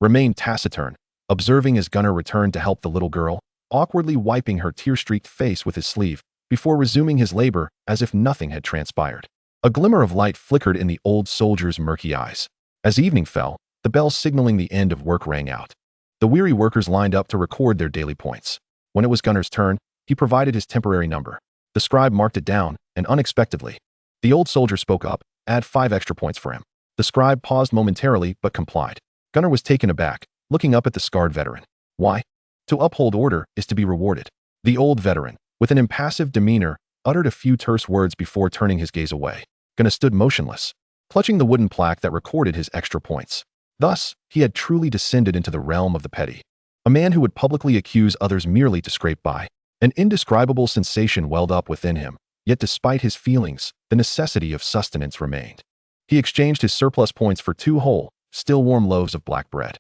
remained taciturn, observing as Gunnar returned to help the little girl, awkwardly wiping her tear-streaked face with his sleeve, before resuming his labor as if nothing had transpired. A glimmer of light flickered in the old soldier's murky eyes. As evening fell, the bell signaling the end of work rang out. The weary workers lined up to record their daily points. When it was Gunnar's turn, he provided his temporary number. The scribe marked it down, and unexpectedly, the old soldier spoke up: "Add 5 extra points for him." The scribe paused momentarily but complied. Gunnar was taken aback, looking up at the scarred veteran. "Why?" "To uphold order is to be rewarded." The old veteran, with an impassive demeanor, uttered a few terse words before turning his gaze away. Gunnar stood motionless, clutching the wooden plaque that recorded his extra points. Thus, he had truly descended into the realm of the petty. A man who would publicly accuse others merely to scrape by. An indescribable sensation welled up within him, yet despite his feelings, the necessity of sustenance remained. He exchanged his surplus points for 2 whole, still warm loaves of black bread,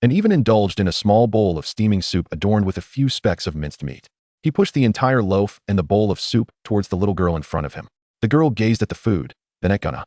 and even indulged in a small bowl of steaming soup adorned with a few specks of minced meat. He pushed the entire loaf and the bowl of soup towards the little girl in front of him. The girl gazed at the food, then at Gunna,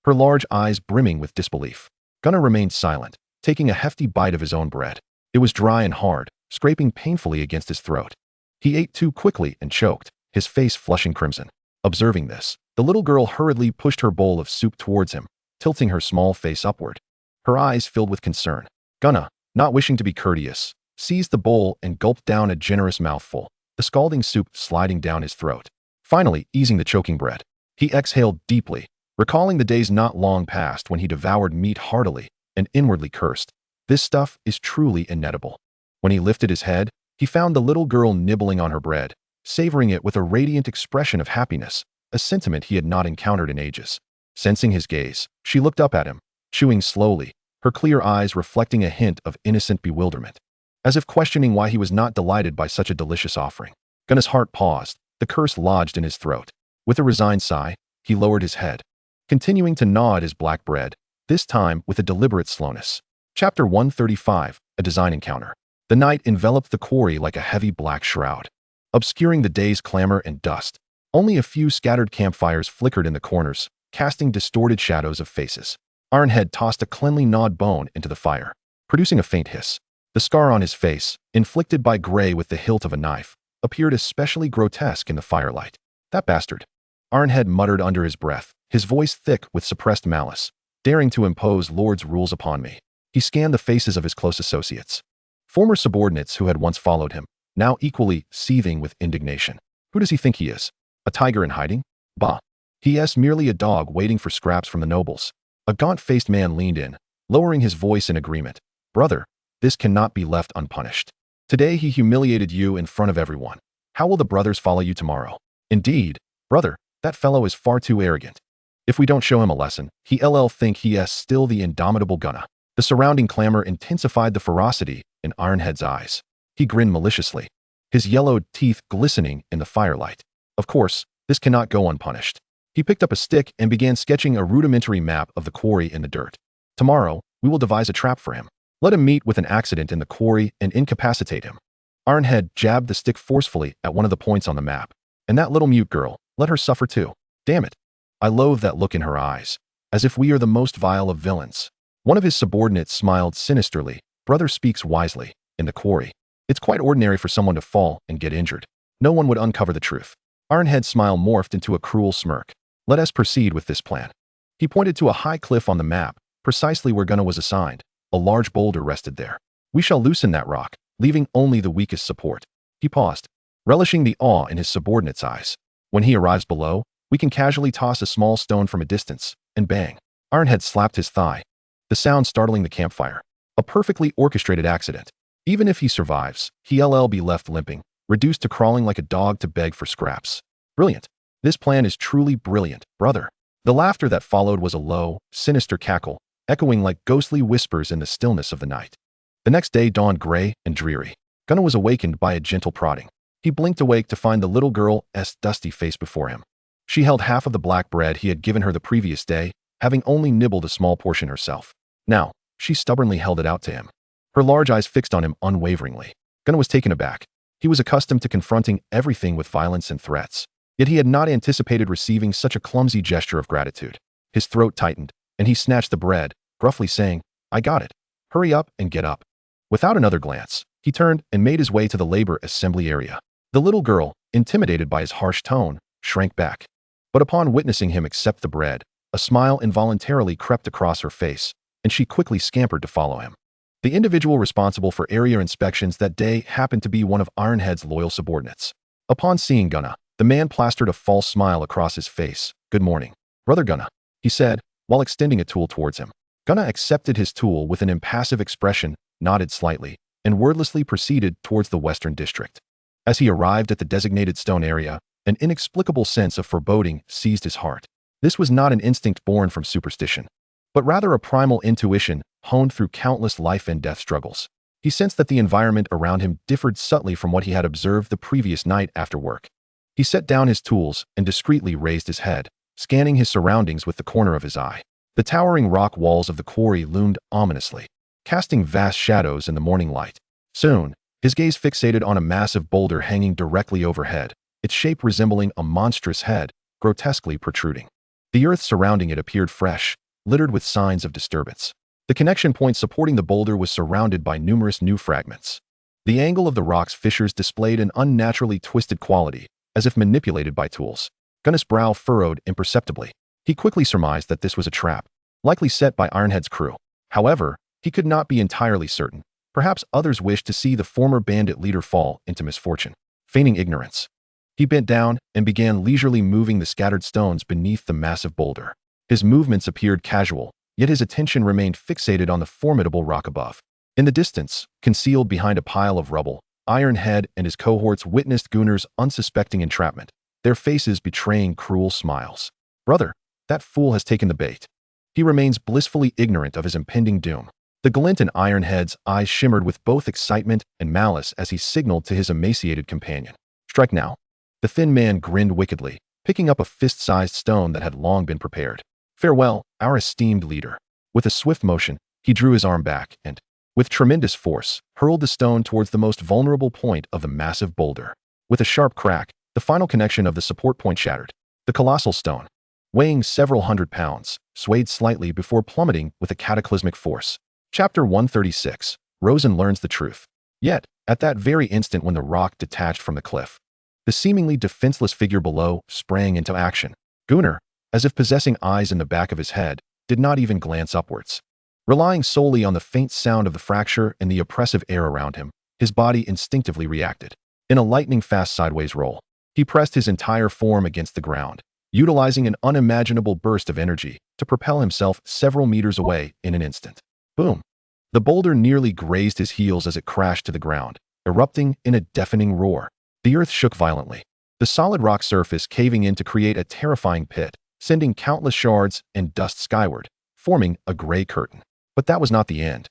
her large eyes brimming with disbelief. Gunna remained silent, taking a hefty bite of his own bread. It was dry and hard, scraping painfully against his throat. He ate too quickly and choked, his face flushing crimson. Observing this, the little girl hurriedly pushed her bowl of soup towards him, tilting her small face upward. Her eyes filled with concern. Gunna, not wishing to be courteous, seized the bowl and gulped down a generous mouthful, the scalding soup sliding down his throat. Finally, easing the choking bread, he exhaled deeply, recalling the days not long past when he devoured meat heartily and inwardly cursed. This stuff is truly inedible. When he lifted his head, he found the little girl nibbling on her bread, savoring it with a radiant expression of happiness, a sentiment he had not encountered in ages. Sensing his gaze, she looked up at him, chewing slowly, her clear eyes reflecting a hint of innocent bewilderment, as if questioning why he was not delighted by such a delicious offering. Gunna's heart paused, the curse lodged in his throat. With a resigned sigh, he lowered his head, continuing to gnaw at his black bread, this time with a deliberate slowness. Chapter 135, A Design Encounter. The night enveloped the quarry like a heavy black shroud, obscuring the day's clamor and dust. Only a few scattered campfires flickered in the corners, casting distorted shadows of faces. Ironhead tossed a cleanly gnawed bone into the fire, producing a faint hiss. The scar on his face, inflicted by Gray with the hilt of a knife, appeared especially grotesque in the firelight. That bastard. Ironhead muttered under his breath, his voice thick with suppressed malice, daring to impose Lord's rules upon me. He scanned the faces of his close associates, former subordinates who had once followed him, now equally seething with indignation. Who does he think he is? A tiger in hiding? Bah. He is merely a dog waiting for scraps from the nobles. A gaunt-faced man leaned in, lowering his voice in agreement. Brother, this cannot be left unpunished. Today he humiliated you in front of everyone. How will the brothers follow you tomorrow? Indeed, brother, that fellow is far too arrogant. If we don't show him a lesson, he'll think he is still the indomitable Gunna. The surrounding clamor intensified the ferocity in Ironhead's eyes. He grinned maliciously, his yellowed teeth glistening in the firelight. Of course, this cannot go unpunished. He picked up a stick and began sketching a rudimentary map of the quarry in the dirt. Tomorrow, we will devise a trap for him. Let him meet with an accident in the quarry and incapacitate him. Ironhead jabbed the stick forcefully at one of the points on the map. And that little mute girl, let her suffer too. Damn it. I loathe that look in her eyes, as if we are the most vile of villains. One of his subordinates smiled sinisterly. Brother speaks wisely. In the quarry, it's quite ordinary for someone to fall and get injured. No one would uncover the truth. Ironhead's smile morphed into a cruel smirk. Let us proceed with this plan. He pointed to a high cliff on the map, precisely where Gunna was assigned. A large boulder rested there. We shall loosen that rock, leaving only the weakest support. He paused, relishing the awe in his subordinate's eyes. When he arrives below, we can casually toss a small stone from a distance, and bang. Ironhead slapped his thigh, the sound startling the campfire. A perfectly orchestrated accident. Even if he survives, he'll be left limping, reduced to crawling like a dog to beg for scraps. Brilliant. This plan is truly brilliant, brother. The laughter that followed was a low, sinister cackle, echoing like ghostly whispers in the stillness of the night. The next day dawned gray and dreary. Gunna was awakened by a gentle prodding. He blinked awake to find the little girl's dusty face before him. She held half of the black bread he had given her the previous day, having only nibbled a small portion herself. Now, she stubbornly held it out to him, her large eyes fixed on him unwaveringly. Gunna was taken aback. He was accustomed to confronting everything with violence and threats. Yet he had not anticipated receiving such a clumsy gesture of gratitude. His throat tightened, and he snatched the bread, gruffly saying, I got it. Hurry up and get up. Without another glance, he turned and made his way to the labor assembly area. The little girl, intimidated by his harsh tone, shrank back. But upon witnessing him accept the bread, a smile involuntarily crept across her face, and she quickly scampered to follow him. The individual responsible for area inspections that day happened to be one of Ironhead's loyal subordinates. Upon seeing Gunna, the man plastered a false smile across his face. Good morning, Brother Gunna, he said, while extending a tool towards him. Gunna accepted his tool with an impassive expression, nodded slightly, and wordlessly proceeded towards the western district. As he arrived at the designated stone area, an inexplicable sense of foreboding seized his heart. This was not an instinct born from superstition, but rather a primal intuition honed through countless life and death struggles. He sensed that the environment around him differed subtly from what he had observed the previous night after work. He set down his tools and discreetly raised his head, scanning his surroundings with the corner of his eye. The towering rock walls of the quarry loomed ominously, casting vast shadows in the morning light. Soon, his gaze fixated on a massive boulder hanging directly overhead, its shape resembling a monstrous head, grotesquely protruding. The earth surrounding it appeared fresh, littered with signs of disturbance. The connection point supporting the boulder was surrounded by numerous new fragments. The angle of the rock's fissures displayed an unnaturally twisted quality, as if manipulated by tools. Gunna's brow furrowed imperceptibly. He quickly surmised that this was a trap, likely set by Ironhead's crew. However, he could not be entirely certain. Perhaps others wished to see the former bandit leader fall into misfortune. Feigning ignorance, he bent down and began leisurely moving the scattered stones beneath the massive boulder. His movements appeared casual, yet his attention remained fixated on the formidable rock above. In the distance, concealed behind a pile of rubble, Ironhead and his cohorts witnessed Gunnar's unsuspecting entrapment, their faces betraying cruel smiles. Brother, that fool has taken the bait. He remains blissfully ignorant of his impending doom. The glint in Ironhead's eyes shimmered with both excitement and malice as he signaled to his emaciated companion. Strike now. The thin man grinned wickedly, picking up a fist-sized stone that had long been prepared. Farewell, our esteemed leader. With a swift motion, he drew his arm back and, with tremendous force, hurled the stone towards the most vulnerable point of the massive boulder. With a sharp crack, the final connection of the support point shattered. The colossal stone, weighing several hundred pounds, swayed slightly before plummeting with a cataclysmic force. Chapter 136. Rosen learns the truth. Yet, at that very instant when the rock detached from the cliff, the seemingly defenseless figure below sprang into action. Gunnar, as if possessing eyes in the back of his head, did not even glance upwards. Relying solely on the faint sound of the fracture and the oppressive air around him, his body instinctively reacted. In a lightning-fast sideways roll, he pressed his entire form against the ground, utilizing an unimaginable burst of energy to propel himself several meters away in an instant. Boom! The boulder nearly grazed his heels as it crashed to the ground, erupting in a deafening roar. The earth shook violently, the solid rock surface caving in to create a terrifying pit, sending countless shards and dust skyward, forming a gray curtain. But that was not the end.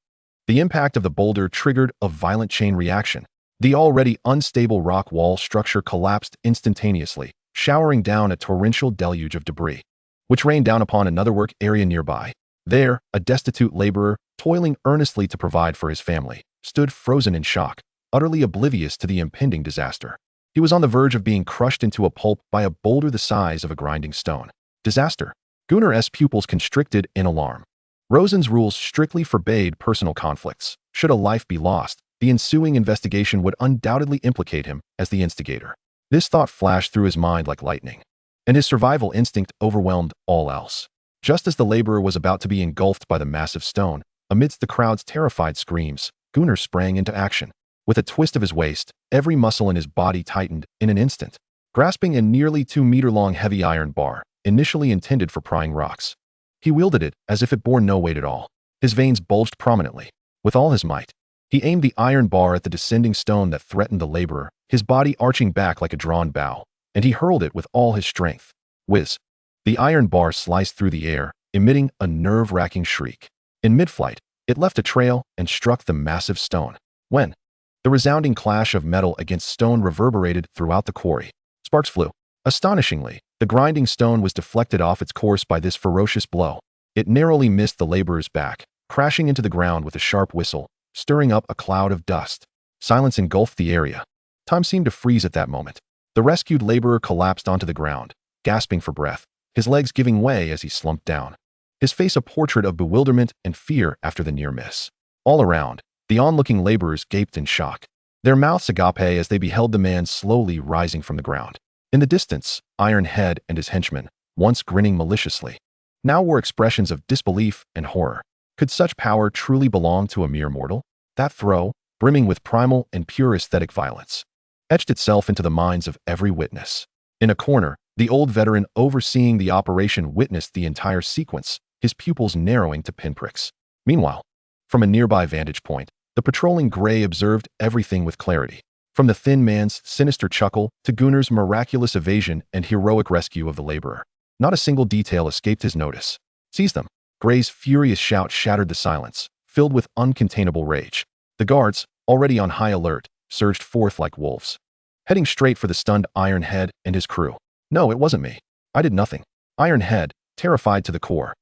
The impact of the boulder triggered a violent chain reaction. The already unstable rock wall structure collapsed instantaneously, showering down a torrential deluge of debris, which rained down upon another work area nearby. There, a destitute laborer, toiling earnestly to provide for his family, stood frozen in shock, utterly oblivious to the impending disaster. He was on the verge of being crushed into a pulp by a boulder the size of a grinding stone. Disaster. Gunnar's pupils constricted in alarm. Rosen's rules strictly forbade personal conflicts. Should a life be lost, the ensuing investigation would undoubtedly implicate him as the instigator. This thought flashed through his mind like lightning, and his survival instinct overwhelmed all else. Just as the laborer was about to be engulfed by the massive stone, amidst the crowd's terrified screams, Gunnar sprang into action. With a twist of his waist, every muscle in his body tightened in an instant. Grasping a nearly 2-meter-long heavy iron bar, initially intended for prying rocks, he wielded it as if it bore no weight at all. His veins bulged prominently. With all his might, he aimed the iron bar at the descending stone that threatened the laborer, his body arching back like a drawn bow, and he hurled it with all his strength. Whiz! The iron bar sliced through the air, emitting a nerve-wracking shriek. In mid-flight, it left a trail and struck the massive stone. When the resounding clash of metal against stone reverberated throughout the quarry, sparks flew. Astonishingly, the grinding stone was deflected off its course by this ferocious blow. It narrowly missed the laborer's back, crashing into the ground with a sharp whistle, stirring up a cloud of dust. Silence engulfed the area. Time seemed to freeze at that moment. The rescued laborer collapsed onto the ground, gasping for breath, his legs giving way as he slumped down, his face a portrait of bewilderment and fear after the near miss. All around, the onlooking laborers gaped in shock, their mouths agape as they beheld the man slowly rising from the ground. In the distance, Ironhead and his henchmen, once grinning maliciously, now wore expressions of disbelief and horror. Could such power truly belong to a mere mortal? That throw, brimming with primal and pure aesthetic violence, etched itself into the minds of every witness. In a corner, the old veteran overseeing the operation witnessed the entire sequence, his pupils narrowing to pinpricks. Meanwhile, from a nearby vantage point, the patrolling Gray observed everything with clarity. From the thin man's sinister chuckle to Gunnar's miraculous evasion and heroic rescue of the laborer, not a single detail escaped his notice. Seize them! Gray's furious shout shattered the silence, filled with uncontainable rage. The guards, already on high alert, surged forth like wolves, heading straight for the stunned Ironhead and his crew. No, it wasn't me. I did nothing. Ironhead, terrified to the core,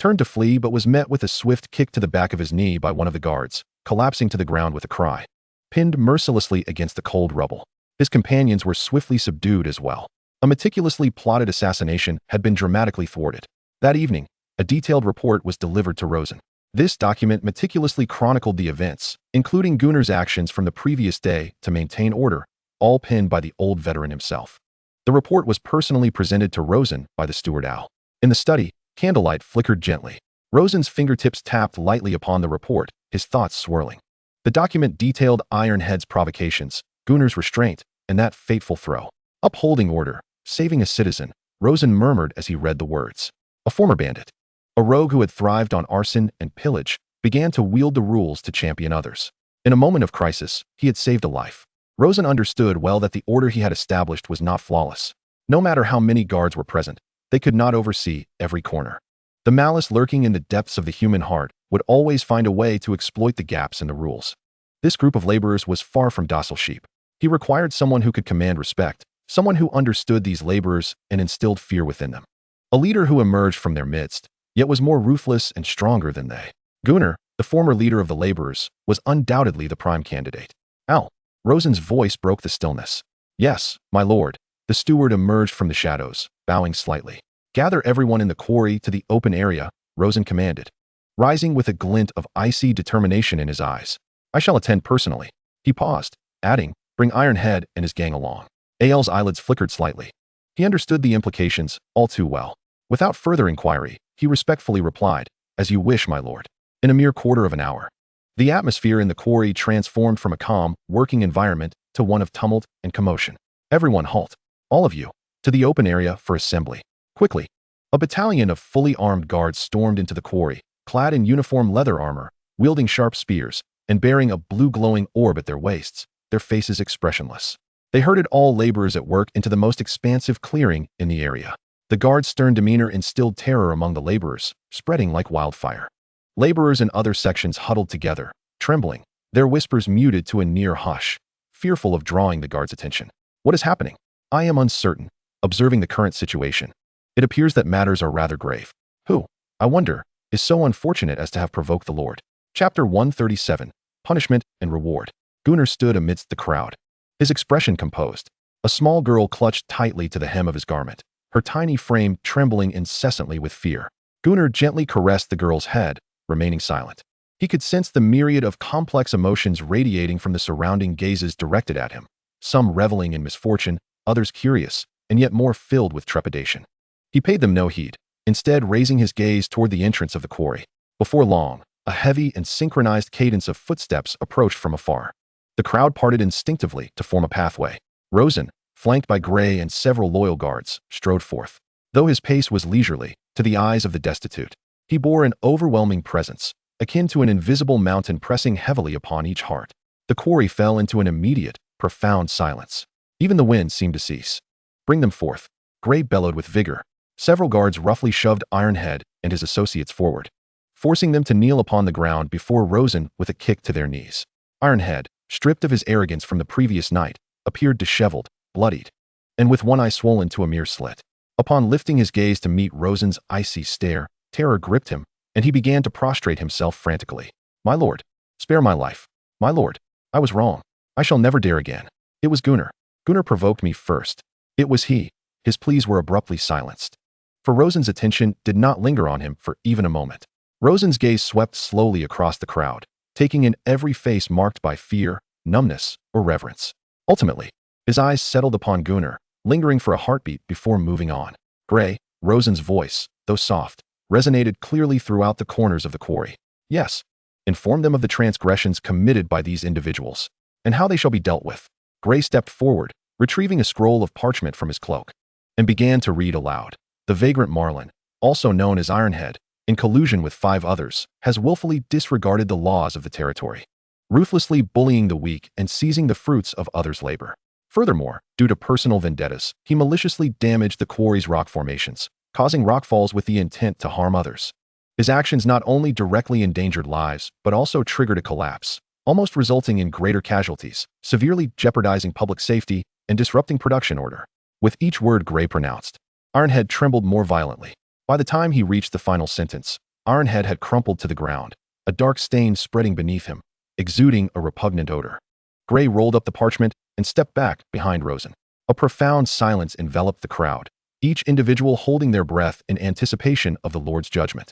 turned to flee but was met with a swift kick to the back of his knee by one of the guards, collapsing to the ground with a cry. Pinned mercilessly against the cold rubble, his companions were swiftly subdued as well. A meticulously plotted assassination had been dramatically thwarted. That evening, a detailed report was delivered to Rosen. This document meticulously chronicled the events, including Gunnar's actions from the previous day to maintain order, all pinned by the old veteran himself. The report was personally presented to Rosen by the steward Owl. In the study, candlelight flickered gently. Rosen's fingertips tapped lightly upon the report, his thoughts swirling. The document detailed Ironhead's provocations, Gunnar's restraint, and that fateful throw. Upholding order, saving a citizen, Rosen murmured as he read the words. A former bandit, a rogue who had thrived on arson and pillage, began to wield the rules to champion others. In a moment of crisis, he had saved a life. Rosen understood well that the order he had established was not flawless. No matter how many guards were present, they could not oversee every corner. The malice lurking in the depths of the human heart would always find a way to exploit the gaps in the rules. This group of laborers was far from docile sheep. He required someone who could command respect, someone who understood these laborers and instilled fear within them. A leader who emerged from their midst, yet was more ruthless and stronger than they. Gunnar, the former leader of the laborers, was undoubtedly the prime candidate. Owl. Rosen's voice broke the stillness. Yes, my lord. The steward emerged from the shadows, bowing slightly. Gather everyone in the quarry to the open area, Rosen commanded, rising with a glint of icy determination in his eyes. I shall attend personally. He paused, adding, bring Ironhead and his gang along. Ael's eyelids flickered slightly. He understood the implications all too well. Without further inquiry, he respectfully replied, as you wish, my lord. In a mere quarter of an hour. The atmosphere in the quarry transformed from a calm, working environment to one of tumult and commotion. Everyone halt. All of you. To the open area for assembly. Quickly. A battalion of fully armed guards stormed into the quarry, clad in uniform leather armor, wielding sharp spears, and bearing a blue glowing orb at their waists, their faces expressionless. They herded all laborers at work into the most expansive clearing in the area. The guards' stern demeanor instilled terror among the laborers, spreading like wildfire. Laborers in other sections huddled together, trembling, their whispers muted to a near hush, fearful of drawing the guards' attention. What is happening? I am uncertain, observing the current situation. It appears that matters are rather grave. Who, I wonder, is so unfortunate as to have provoked the Lord? Chapter 137, Punishment and Reward. Gunnar stood amidst the crowd, his expression composed. A small girl clutched tightly to the hem of his garment, her tiny frame trembling incessantly with fear. Gunnar gently caressed the girl's head, remaining silent. He could sense the myriad of complex emotions radiating from the surrounding gazes directed at him, some reveling in misfortune, others curious, and yet more filled with trepidation. He paid them no heed, instead raising his gaze toward the entrance of the quarry. Before long, a heavy and synchronized cadence of footsteps approached from afar. The crowd parted instinctively to form a pathway. Rosen, flanked by Gray and several loyal guards, strode forth. Though his pace was leisurely, to the eyes of the destitute, he bore an overwhelming presence, akin to an invisible mountain pressing heavily upon each heart. The quarry fell into an immediate, profound silence. Even the wind seemed to cease. Bring them forth. Gray bellowed with vigor. Several guards roughly shoved Ironhead and his associates forward, forcing them to kneel upon the ground before Rosen with a kick to their knees. Ironhead, stripped of his arrogance from the previous night, appeared disheveled, bloodied, and with one eye swollen to a mere slit. Upon lifting his gaze to meet Rosen's icy stare, terror gripped him, and he began to prostrate himself frantically. My lord, spare my life. My lord, I was wrong. I shall never dare again. It was Gunnar. Gunnar provoked me first. It was he. His pleas were abruptly silenced. For Rosen's attention did not linger on him for even a moment. Rosen's gaze swept slowly across the crowd, taking in every face marked by fear, numbness, or reverence. Ultimately, his eyes settled upon Gunnar, lingering for a heartbeat before moving on. Gray, Rosen's voice, though soft, resonated clearly throughout the corners of the quarry. Yes, inform them of the transgressions committed by these individuals, and how they shall be dealt with. Gray stepped forward, retrieving a scroll of parchment from his cloak, and began to read aloud. The vagrant Marlin, also known as Ironhead, in collusion with 5 others, has willfully disregarded the laws of the territory, ruthlessly bullying the weak and seizing the fruits of others' labor. Furthermore, due to personal vendettas, he maliciously damaged the quarry's rock formations, causing rockfalls with the intent to harm others. His actions not only directly endangered lives, but also triggered a collapse, almost resulting in greater casualties, severely jeopardizing public safety and disrupting production order. With each word Gray pronounced, Ironhead trembled more violently. By the time he reached the final sentence, Ironhead had crumpled to the ground, a dark stain spreading beneath him, exuding a repugnant odor. Gray rolled up the parchment and stepped back behind Rosen. A profound silence enveloped the crowd, each individual holding their breath in anticipation of the Lord's judgment.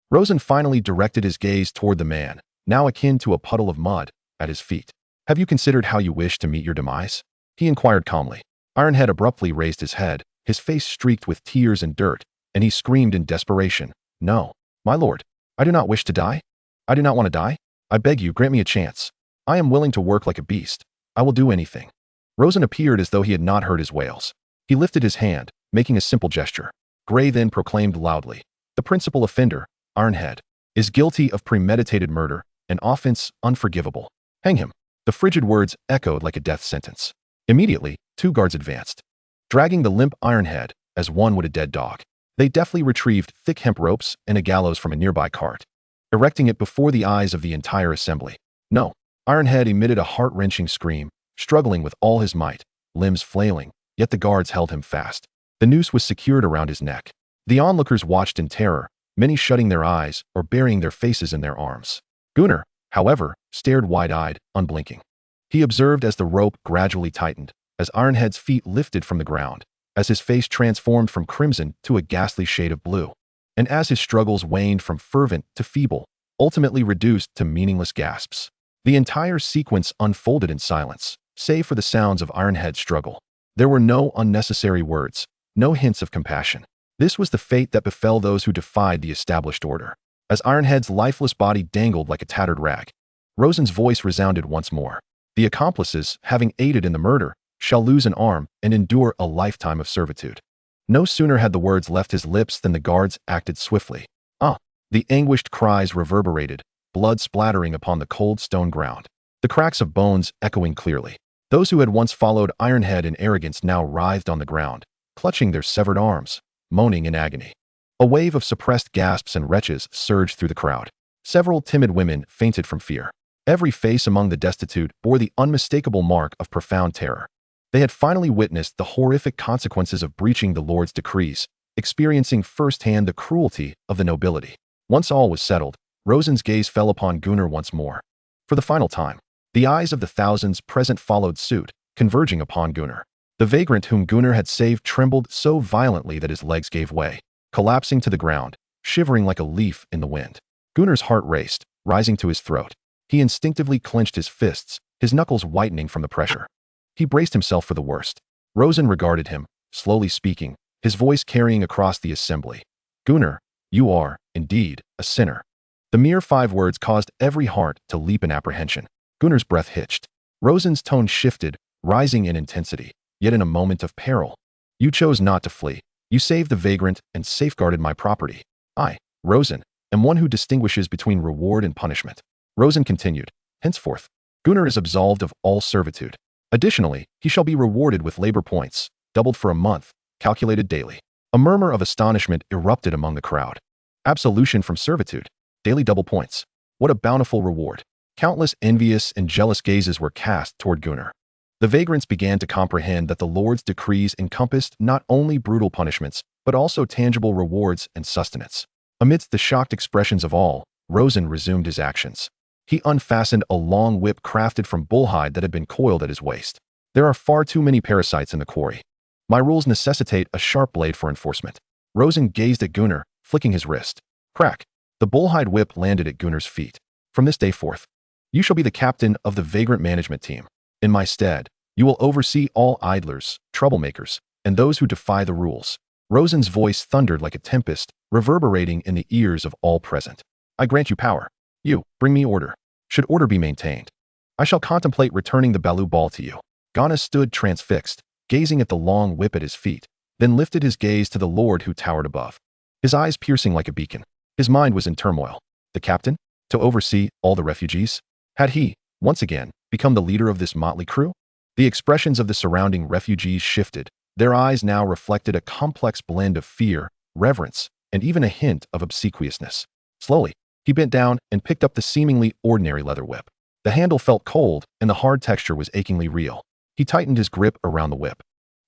Rosen finally directed his gaze toward the man, now akin to a puddle of mud, at his feet. "Have you considered how you wish to meet your demise?" he inquired calmly. Ironhead abruptly raised his head, his face streaked with tears and dirt, and he screamed in desperation, "No, my lord, I do not wish to die. I do not want to die. I beg you, grant me a chance. I am willing to work like a beast. I will do anything." Rosen appeared as though he had not heard his wails. He lifted his hand, making a simple gesture. Gray then proclaimed loudly, "The principal offender, Ironhead, is guilty of premeditated murder, an offense unforgivable. Hang him." The frigid words echoed like a death sentence. Immediately, 2 guards advanced, dragging the limp Ironhead as one would a dead dog. They deftly retrieved thick hemp ropes and a gallows from a nearby cart, erecting it before the eyes of the entire assembly. "No." Ironhead emitted a heart-wrenching scream, struggling with all his might, limbs flailing, yet the guards held him fast. The noose was secured around his neck. The onlookers watched in terror, many shutting their eyes or burying their faces in their arms. Gunnar, however, stared wide-eyed, unblinking. He observed as the rope gradually tightened, as Ironhead's feet lifted from the ground, as his face transformed from crimson to a ghastly shade of blue, and as his struggles waned from fervent to feeble, ultimately reduced to meaningless gasps. The entire sequence unfolded in silence, save for the sounds of Ironhead's struggle. There were no unnecessary words, no hints of compassion. This was the fate that befell those who defied the established order. As Ironhead's lifeless body dangled like a tattered rag, Rosen's voice resounded once more. "The accomplices, having aided in the murder, shall lose an arm and endure a lifetime of servitude." No sooner had the words left his lips than the guards acted swiftly. "Ah!" The anguished cries reverberated, blood splattering upon the cold stone ground, the cracks of bones echoing clearly. Those who had once followed Ironhead in arrogance now writhed on the ground, clutching their severed arms, moaning in agony. A wave of suppressed gasps and retches surged through the crowd. Several timid women fainted from fear. Every face among the destitute bore the unmistakable mark of profound terror. They had finally witnessed the horrific consequences of breaching the Lord's decrees, experiencing firsthand the cruelty of the nobility. Once all was settled, Rosen's gaze fell upon Gunnar once more. For the final time, the eyes of the thousands present followed suit, converging upon Gunnar. The vagrant whom Gunnar had saved trembled so violently that his legs gave way, collapsing to the ground, shivering like a leaf in the wind. Gunnar's heart raced, rising to his throat. He instinctively clenched his fists, his knuckles whitening from the pressure. He braced himself for the worst. Rosen regarded him, slowly speaking, his voice carrying across the assembly. "Gunnar, you are, indeed, a sinner." The mere 5 words caused every heart to leap in apprehension. Gunnar's breath hitched. Rosen's tone shifted, rising in intensity, yet in a moment of peril. "You chose not to flee. You saved the vagrant and safeguarded my property. I, Rosen, am one who distinguishes between reward and punishment." Rosen continued, "Henceforth, Gunnar is absolved of all servitude. Additionally, he shall be rewarded with labor points, doubled for a month, calculated daily." A murmur of astonishment erupted among the crowd. Absolution from servitude, daily double points. What a bountiful reward. Countless envious and jealous gazes were cast toward Gunnar. The vagrants began to comprehend that the Lord's decrees encompassed not only brutal punishments, but also tangible rewards and sustenance. Amidst the shocked expressions of all, Rosen resumed his actions. He unfastened a long whip crafted from bullhide that had been coiled at his waist. "There are far too many parasites in the quarry. My rules necessitate a sharp blade for enforcement." Rosen gazed at Gunnar, flicking his wrist. Crack! The bullhide whip landed at Gunnar's feet. "From this day forth, you shall be the captain of the vagrant management team. In my stead, you will oversee all idlers, troublemakers, and those who defy the rules." Rosen's voice thundered like a tempest, reverberating in the ears of all present. "I grant you power. You, bring me order. Should order be maintained, I shall contemplate returning the Balu ball to you." Gunnar stood transfixed, gazing at the long whip at his feet, then lifted his gaze to the Lord who towered above. His eyes piercing like a beacon. His mind was in turmoil. The captain? To oversee all the refugees? Had he, once again, become the leader of this motley crew? The expressions of the surrounding refugees shifted. Their eyes now reflected a complex blend of fear, reverence, and even a hint of obsequiousness. Slowly, he bent down and picked up the seemingly ordinary leather whip. The handle felt cold, and the hard texture was achingly real. He tightened his grip around the whip,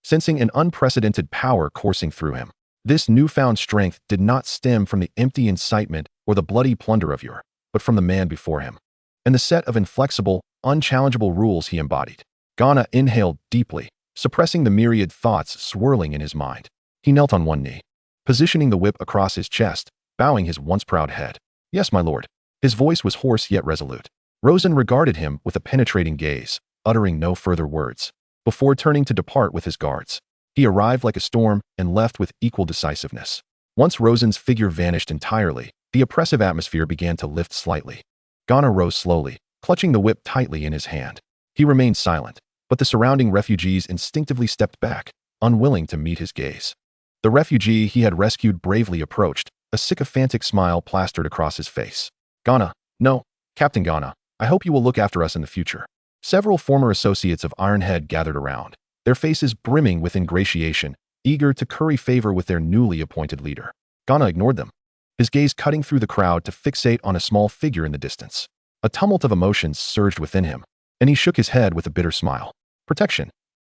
sensing an unprecedented power coursing through him. This newfound strength did not stem from the empty incitement or the bloody plunder of yore, but from the man before him, and the set of inflexible, unchallengeable rules he embodied. Ghana inhaled deeply, suppressing the myriad thoughts swirling in his mind. He knelt on one knee, positioning the whip across his chest, bowing his once proud head. "Yes, my lord." His voice was hoarse yet resolute. Rosen regarded him with a penetrating gaze, uttering no further words, before turning to depart with his guards. He arrived like a storm and left with equal decisiveness. Once Rosen's figure vanished entirely, the oppressive atmosphere began to lift slightly. Ghana rose slowly, clutching the whip tightly in his hand. He remained silent, but the surrounding refugees instinctively stepped back, unwilling to meet his gaze. The refugee he had rescued bravely approached, a sycophantic smile plastered across his face. "Ghana, no, Captain Ghana, I hope you will look after us in the future." Several former associates of Ironhead gathered around, their faces brimming with ingratiation, eager to curry favor with their newly appointed leader. Ghana ignored them, his gaze cutting through the crowd to fixate on a small figure in the distance. A tumult of emotions surged within him, and he shook his head with a bitter smile. Protection.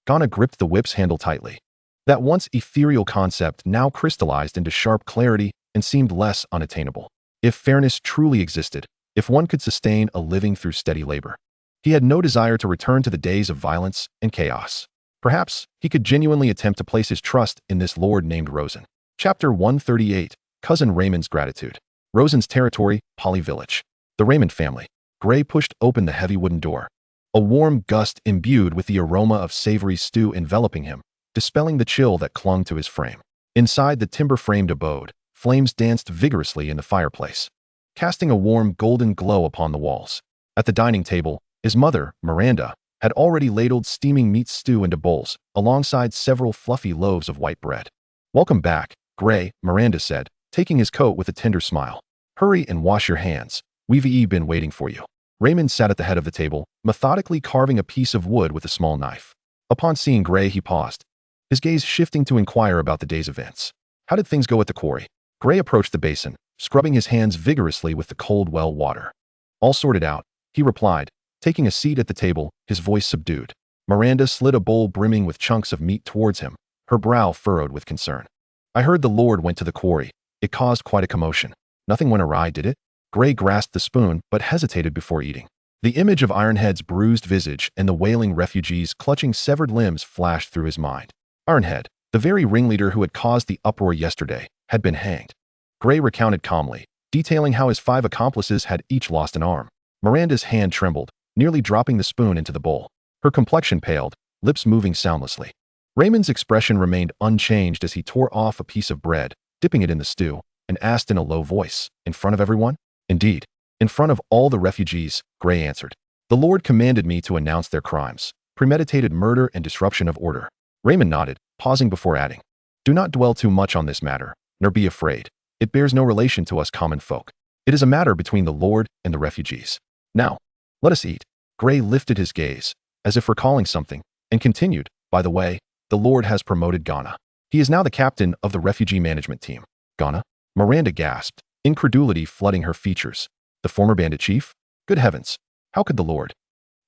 Ghana gripped the whip's handle tightly. That once ethereal concept now crystallized into sharp clarity and seemed less unattainable. If fairness truly existed, if one could sustain a living through steady labor, he had no desire to return to the days of violence and chaos. Perhaps he could genuinely attempt to place his trust in this lord named Rosen. Chapter 138, Cousin Raymond's Gratitude. Rosen's territory, Polly Village. The Raymond family. Gray pushed open the heavy wooden door. A warm gust imbued with the aroma of savory stew enveloping him, dispelling the chill that clung to his frame. Inside the timber-framed abode, flames danced vigorously in the fireplace, casting a warm golden glow upon the walls. At the dining table, his mother, Miranda, had already ladled steaming meat stew into bowls, alongside several fluffy loaves of white bread. "Welcome back, Gray," Miranda said, taking his coat with a tender smile. "Hurry and wash your hands. We've been waiting for you." Raymond sat at the head of the table, methodically carving a piece of wood with a small knife. Upon seeing Gray, he paused, his gaze shifting to inquire about the day's events. "How did things go at the quarry?" Gray approached the basin, scrubbing his hands vigorously with the cold well water. "All sorted out," he replied, taking a seat at the table, his voice subdued. Miranda slid a bowl brimming with chunks of meat towards him, her brow furrowed with concern. "I heard the Lord went to the quarry. It caused quite a commotion. Nothing went awry, did it?" Gray grasped the spoon, but hesitated before eating. The image of Ironhead's bruised visage and the wailing refugees clutching severed limbs flashed through his mind. Ironhead, the very ringleader who had caused the uproar yesterday, had been hanged. Gray recounted calmly, detailing how his 5 accomplices had each lost an arm. Miranda's hand trembled, nearly dropping the spoon into the bowl. Her complexion paled, lips moving soundlessly. Raymond's expression remained unchanged as he tore off a piece of bread, dipping it in the stew, and asked in a low voice, "In front of everyone?" "Indeed. In front of all the refugees," Gray answered. "The Lord commanded me to announce their crimes, premeditated murder and disruption of order." Raymond nodded, pausing before adding, "Do not dwell too much on this matter, nor be afraid. It bears no relation to us common folk. It is a matter between the Lord and the refugees. Now, let us eat." Gray lifted his gaze, as if recalling something, and continued, "By the way, the Lord has promoted Ghana. He is now the captain of the refugee management team." "Ghana?" Miranda gasped, incredulity flooding her features. "The former bandit chief? Good heavens, how could the Lord?"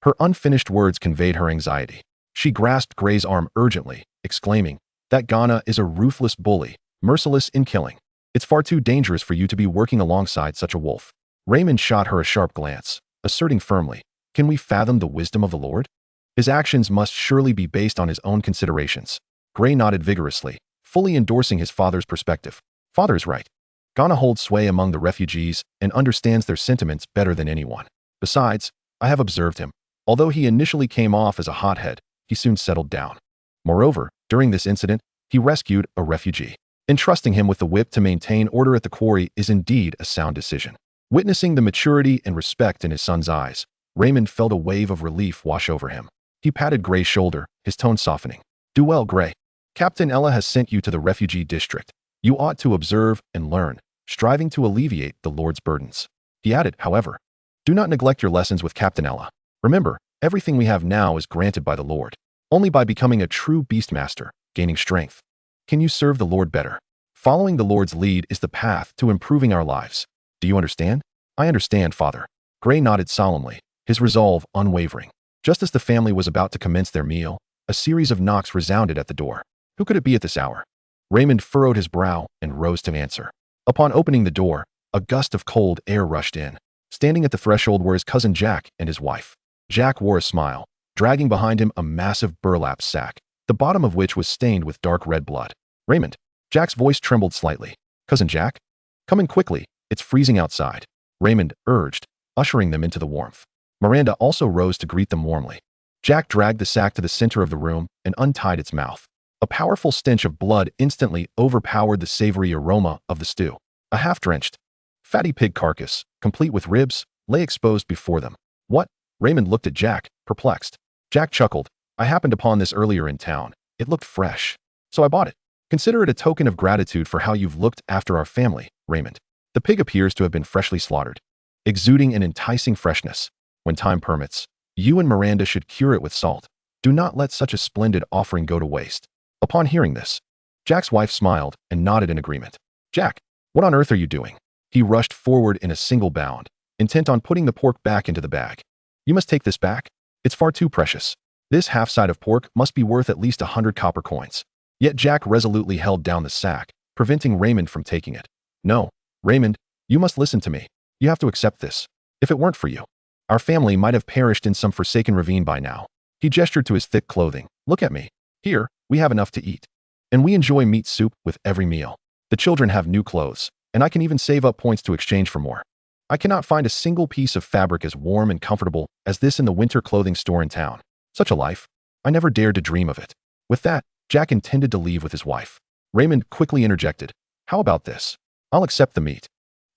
Her unfinished words conveyed her anxiety. She grasped Gray's arm urgently, exclaiming, "That Ghana is a ruthless bully, merciless in killing. It's far too dangerous for you to be working alongside such a wolf." Raymond shot her a sharp glance, asserting firmly, "Can we fathom the wisdom of the Lord? His actions must surely be based on his own considerations." Gray nodded vigorously, fully endorsing his father's perspective. "Father is right. Ghana holds sway among the refugees and understands their sentiments better than anyone. Besides, I have observed him. Although he initially came off as a hothead, he soon settled down. Moreover, during this incident, he rescued a refugee. Entrusting him with the whip to maintain order at the quarry is indeed a sound decision." Witnessing the maturity and respect in his son's eyes, Raymond felt a wave of relief wash over him. He patted Gray's shoulder, his tone softening. "Do well, Gray. Captain Ella has sent you to the refugee district. You ought to observe and learn, striving to alleviate the Lord's burdens." He added, however, "Do not neglect your lessons with Captain Ella. Remember, everything we have now is granted by the Lord. Only by becoming a true beastmaster, gaining strength, can you serve the Lord better. Following the Lord's lead is the path to improving our lives. Do you understand?" "I understand, Father." Gray nodded solemnly, his resolve unwavering. Just as the family was about to commence their meal, a series of knocks resounded at the door. Who could it be at this hour? Raymond furrowed his brow and rose to answer. Upon opening the door, a gust of cold air rushed in. Standing at the threshold were his cousin Jack and his wife. Jack wore a smile, dragging behind him a massive burlap sack, the bottom of which was stained with dark red blood. Raymond. Jack's voice trembled slightly. Cousin Jack? Come in quickly, it's freezing outside. Raymond urged, ushering them into the warmth. Miranda also rose to greet them warmly. Jack dragged the sack to the center of the room and untied its mouth. A powerful stench of blood instantly overpowered the savory aroma of the stew. A half-drenched, fatty pig carcass, complete with ribs, lay exposed before them. What? Raymond looked at Jack, perplexed. Jack chuckled. I happened upon this earlier in town. It looked fresh. So I bought it. Consider it a token of gratitude for how you've looked after our family, Raymond. The pig appears to have been freshly slaughtered, exuding an enticing freshness. When time permits, you and Miranda should cure it with salt. Do not let such a splendid offering go to waste. Upon hearing this, Jack's wife smiled and nodded in agreement. Jack, what on earth are you doing? He rushed forward in a single bound, intent on putting the pork back into the bag. You must take this back. It's far too precious. This half-side of pork must be worth at least 100 copper coins. Yet Jack resolutely held down the sack, preventing Raymond from taking it. No, Raymond, you must listen to me. You have to accept this. If it weren't for you, our family might have perished in some forsaken ravine by now. He gestured to his thick clothing. Look at me. Here, we have enough to eat. And we enjoy meat soup with every meal. The children have new clothes, and I can even save up points to exchange for more. I cannot find a single piece of fabric as warm and comfortable as this in the winter clothing store in town. Such a life. I never dared to dream of it. With that, Jack intended to leave with his wife. Raymond quickly interjected. How about this? I'll accept the meat.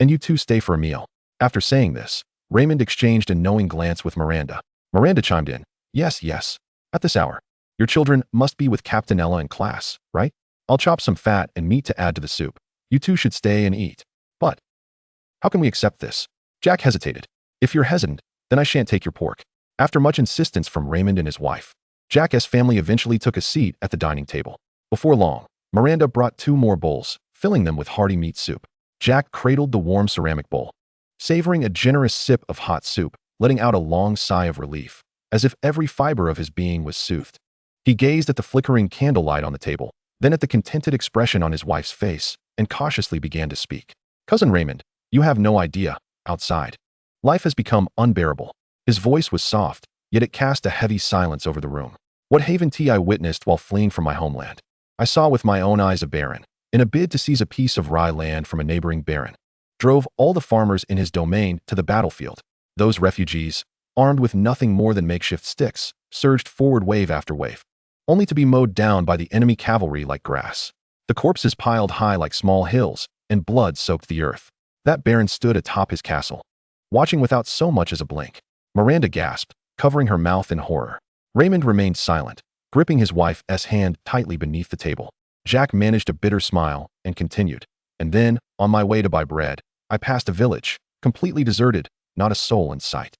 And you two stay for a meal. After saying this, Raymond exchanged a knowing glance with Miranda. Miranda chimed in. Yes, yes. At this hour. Your children must be with Captain Ella in class, right? I'll chop some fat and meat to add to the soup. You two should stay and eat. But how can we accept this? Jack hesitated. If you're hesitant, then I shan't take your pork. After much insistence from Raymond and his wife, Jack's family eventually took a seat at the dining table. Before long, Miranda brought 2 more bowls, filling them with hearty meat soup. Jack cradled the warm ceramic bowl, savoring a generous sip of hot soup, letting out a long sigh of relief, as if every fiber of his being was soothed. He gazed at the flickering candlelight on the table, then at the contented expression on his wife's face, and cautiously began to speak. Cousin Raymond, you have no idea, outside. Life has become unbearable. His voice was soft, yet it cast a heavy silence over the room. What haven tea I witnessed while fleeing from my homeland. I saw with my own eyes a baron, in a bid to seize a piece of rye land from a neighboring baron, drove all the farmers in his domain to the battlefield. Those refugees, armed with nothing more than makeshift sticks, surged forward wave after wave, only to be mowed down by the enemy cavalry like grass. The corpses piled high like small hills, and blood soaked the earth. That baron stood atop his castle, watching without so much as a blink. Miranda gasped, covering her mouth in horror. Raymond remained silent, gripping his wife's hand tightly beneath the table. Jack managed a bitter smile and continued. And then, on my way to buy bread, I passed a village, completely deserted, not a soul in sight.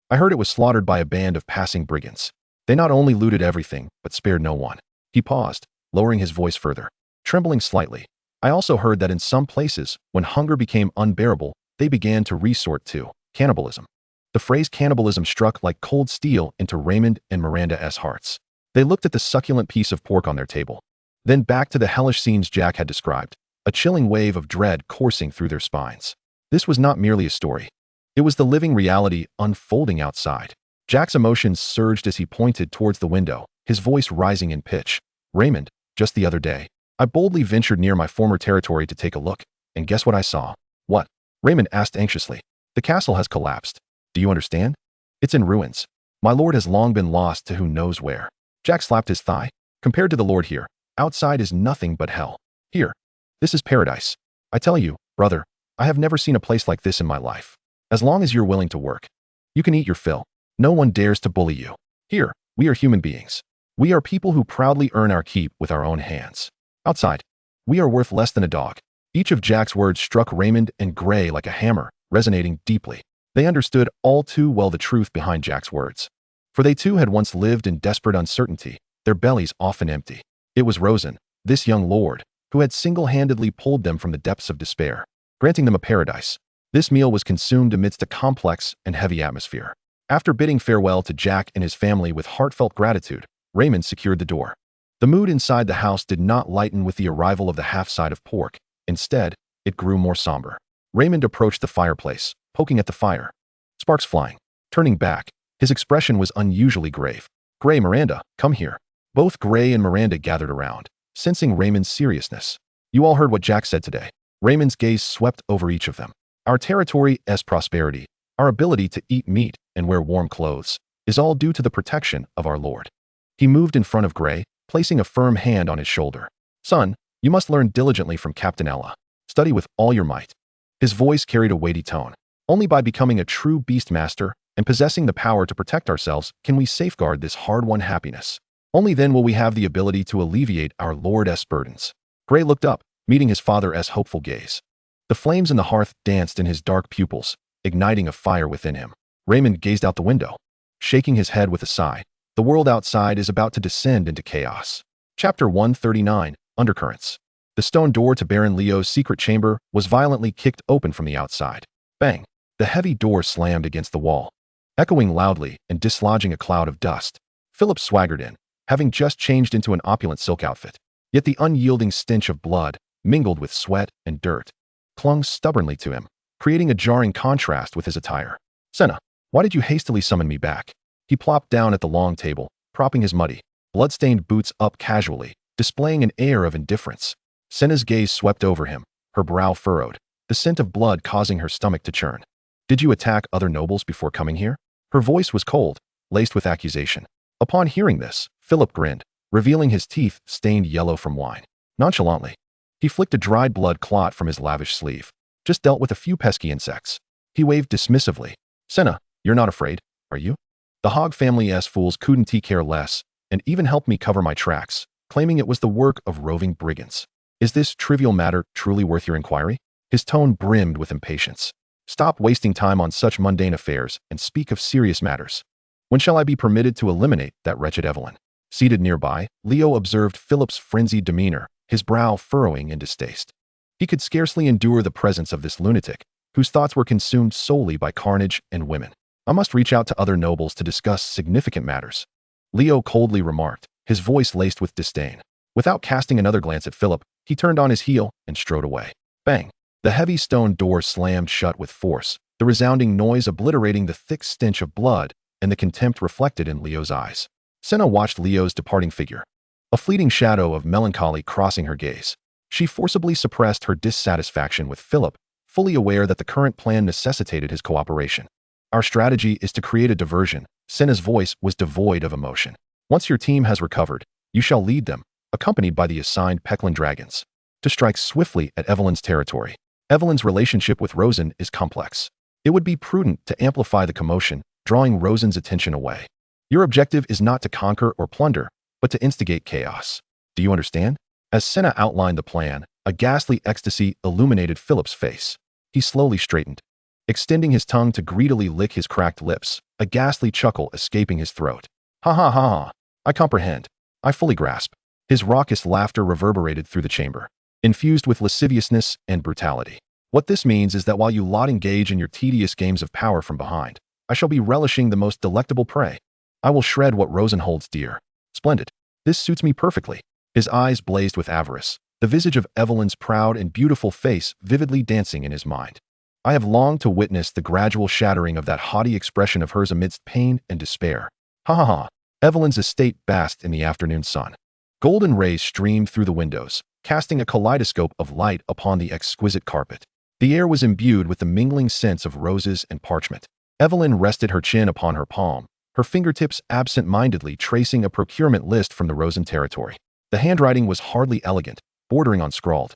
I heard it was slaughtered by a band of passing brigands. They not only looted everything, but spared no one. He paused, lowering his voice further, trembling slightly. I also heard that in some places, when hunger became unbearable, they began to resort to cannibalism. The phrase cannibalism struck like cold steel into Raymond and Miranda's hearts. They looked at the succulent piece of pork on their table, then back to the hellish scenes Jack had described, a chilling wave of dread coursing through their spines. This was not merely a story. It was the living reality unfolding outside. Jack's emotions surged as he pointed towards the window, his voice rising in pitch. Raymond, just the other day, I boldly ventured near my former territory to take a look, and guess what I saw? What? Raymond asked anxiously. The castle has collapsed. Do you understand? It's in ruins. My lord has long been lost to who knows where. Jack slapped his thigh. Compared to the lord here, outside is nothing but hell. Here, this is paradise. I tell you, brother, I have never seen a place like this in my life. As long as you're willing to work, you can eat your fill. No one dares to bully you. Here, we are human beings. We are people who proudly earn our keep with our own hands. Outside, we are worth less than a dog. Each of Jack's words struck Raymond and Gray like a hammer, resonating deeply. They understood all too well the truth behind Jack's words. For they too had once lived in desperate uncertainty, their bellies often empty. It was Rosen, this young lord, who had single-handedly pulled them from the depths of despair, granting them a paradise. This meal was consumed amidst a complex and heavy atmosphere. After bidding farewell to Jack and his family with heartfelt gratitude, Raymond secured the door. The mood inside the house did not lighten with the arrival of the half-side of pork. Instead, it grew more somber. Raymond approached the fireplace, poking at the fire. Sparks flying. Turning back, his expression was unusually grave. "Gray, Miranda, come here." Both Gray and Miranda gathered around, sensing Raymond's seriousness. "You all heard what Jack said today." Raymond's gaze swept over each of them. "Our territory's prosperity, our ability to eat meat and wear warm clothes, is all due to the protection of our Lord." He moved in front of Gray, placing a firm hand on his shoulder. "Son, you must learn diligently from Captain Ella. Study with all your might." His voice carried a weighty tone. "Only by becoming a true beast master and possessing the power to protect ourselves can we safeguard this hard-won happiness. Only then will we have the ability to alleviate our Lord's burdens." Gray looked up, meeting his father's hopeful gaze. The flames in the hearth danced in his dark pupils, igniting a fire within him. Raymond gazed out the window, shaking his head with a sigh. The world outside is about to descend into chaos. Chapter 139, Undercurrents. The stone door to Baron Leo's secret chamber was violently kicked open from the outside. Bang! The heavy door slammed against the wall, echoing loudly and dislodging a cloud of dust. Philip swaggered in, having just changed into an opulent silk outfit. Yet the unyielding stench of blood, mingled with sweat and dirt, clung stubbornly to him, creating a jarring contrast with his attire. "Senna, why did you hastily summon me back?" He plopped down at the long table, propping his muddy, blood-stained boots up casually, displaying an air of indifference. Senna's gaze swept over him, her brow furrowed, the scent of blood causing her stomach to churn. "Did you attack other nobles before coming here?" Her voice was cold, laced with accusation. Upon hearing this, Philip grinned, revealing his teeth stained yellow from wine. Nonchalantly, he flicked a dried blood clot from his lavish sleeve. "Just dealt with a few pesky insects." He waved dismissively. "Senna, you're not afraid, are you?" "The Hog family's fools couldn't care less, and even helped me cover my tracks, claiming it was the work of roving brigands. Is this trivial matter truly worth your inquiry?" His tone brimmed with impatience. "Stop wasting time on such mundane affairs and speak of serious matters. When shall I be permitted to eliminate that wretched Evelyn?" Seated nearby, Leo observed Philip's frenzied demeanor, his brow furrowing in distaste. He could scarcely endure the presence of this lunatic, whose thoughts were consumed solely by carnage and women. "I must reach out to other nobles to discuss significant matters," Leo coldly remarked, his voice laced with disdain. Without casting another glance at Philip, he turned on his heel and strode away. Bang! The heavy stone door slammed shut with force, the resounding noise obliterating the thick stench of blood and the contempt reflected in Leo's eyes. Senna watched Leo's departing figure, a fleeting shadow of melancholy crossing her gaze. She forcibly suppressed her dissatisfaction with Philip, fully aware that the current plan necessitated his cooperation. "Our strategy is to create a diversion." Senna's voice was devoid of emotion. "Once your team has recovered, you shall lead them, accompanied by the assigned Peklin dragons, to strike swiftly at Evelyn's territory. Evelyn's relationship with Rosen is complex. It would be prudent to amplify the commotion, drawing Rosen's attention away. Your objective is not to conquer or plunder, but to instigate chaos. Do you understand?" As Senna outlined the plan, a ghastly ecstasy illuminated Philip's face. He slowly straightened, extending his tongue to greedily lick his cracked lips, a ghastly chuckle escaping his throat. "Ha ha ha ha! I comprehend. I fully grasp." His raucous laughter reverberated through the chamber, infused with lasciviousness and brutality. "What this means is that while you lot engage in your tedious games of power from behind, I shall be relishing the most delectable prey. I will shred what Rosen holds dear." "Splendid. This suits me perfectly." His eyes blazed with avarice, the visage of Evelyn's proud and beautiful face vividly dancing in his mind. "I have longed to witness the gradual shattering of that haughty expression of hers amidst pain and despair." Ha ha ha! Evelyn's estate basked in the afternoon sun. Golden rays streamed through the windows, casting a kaleidoscope of light upon the exquisite carpet. The air was imbued with the mingling scents of roses and parchment. Evelyn rested her chin upon her palm, her fingertips absent-mindedly tracing a procurement list from the Rosen territory. The handwriting was hardly elegant, bordering on scrawled.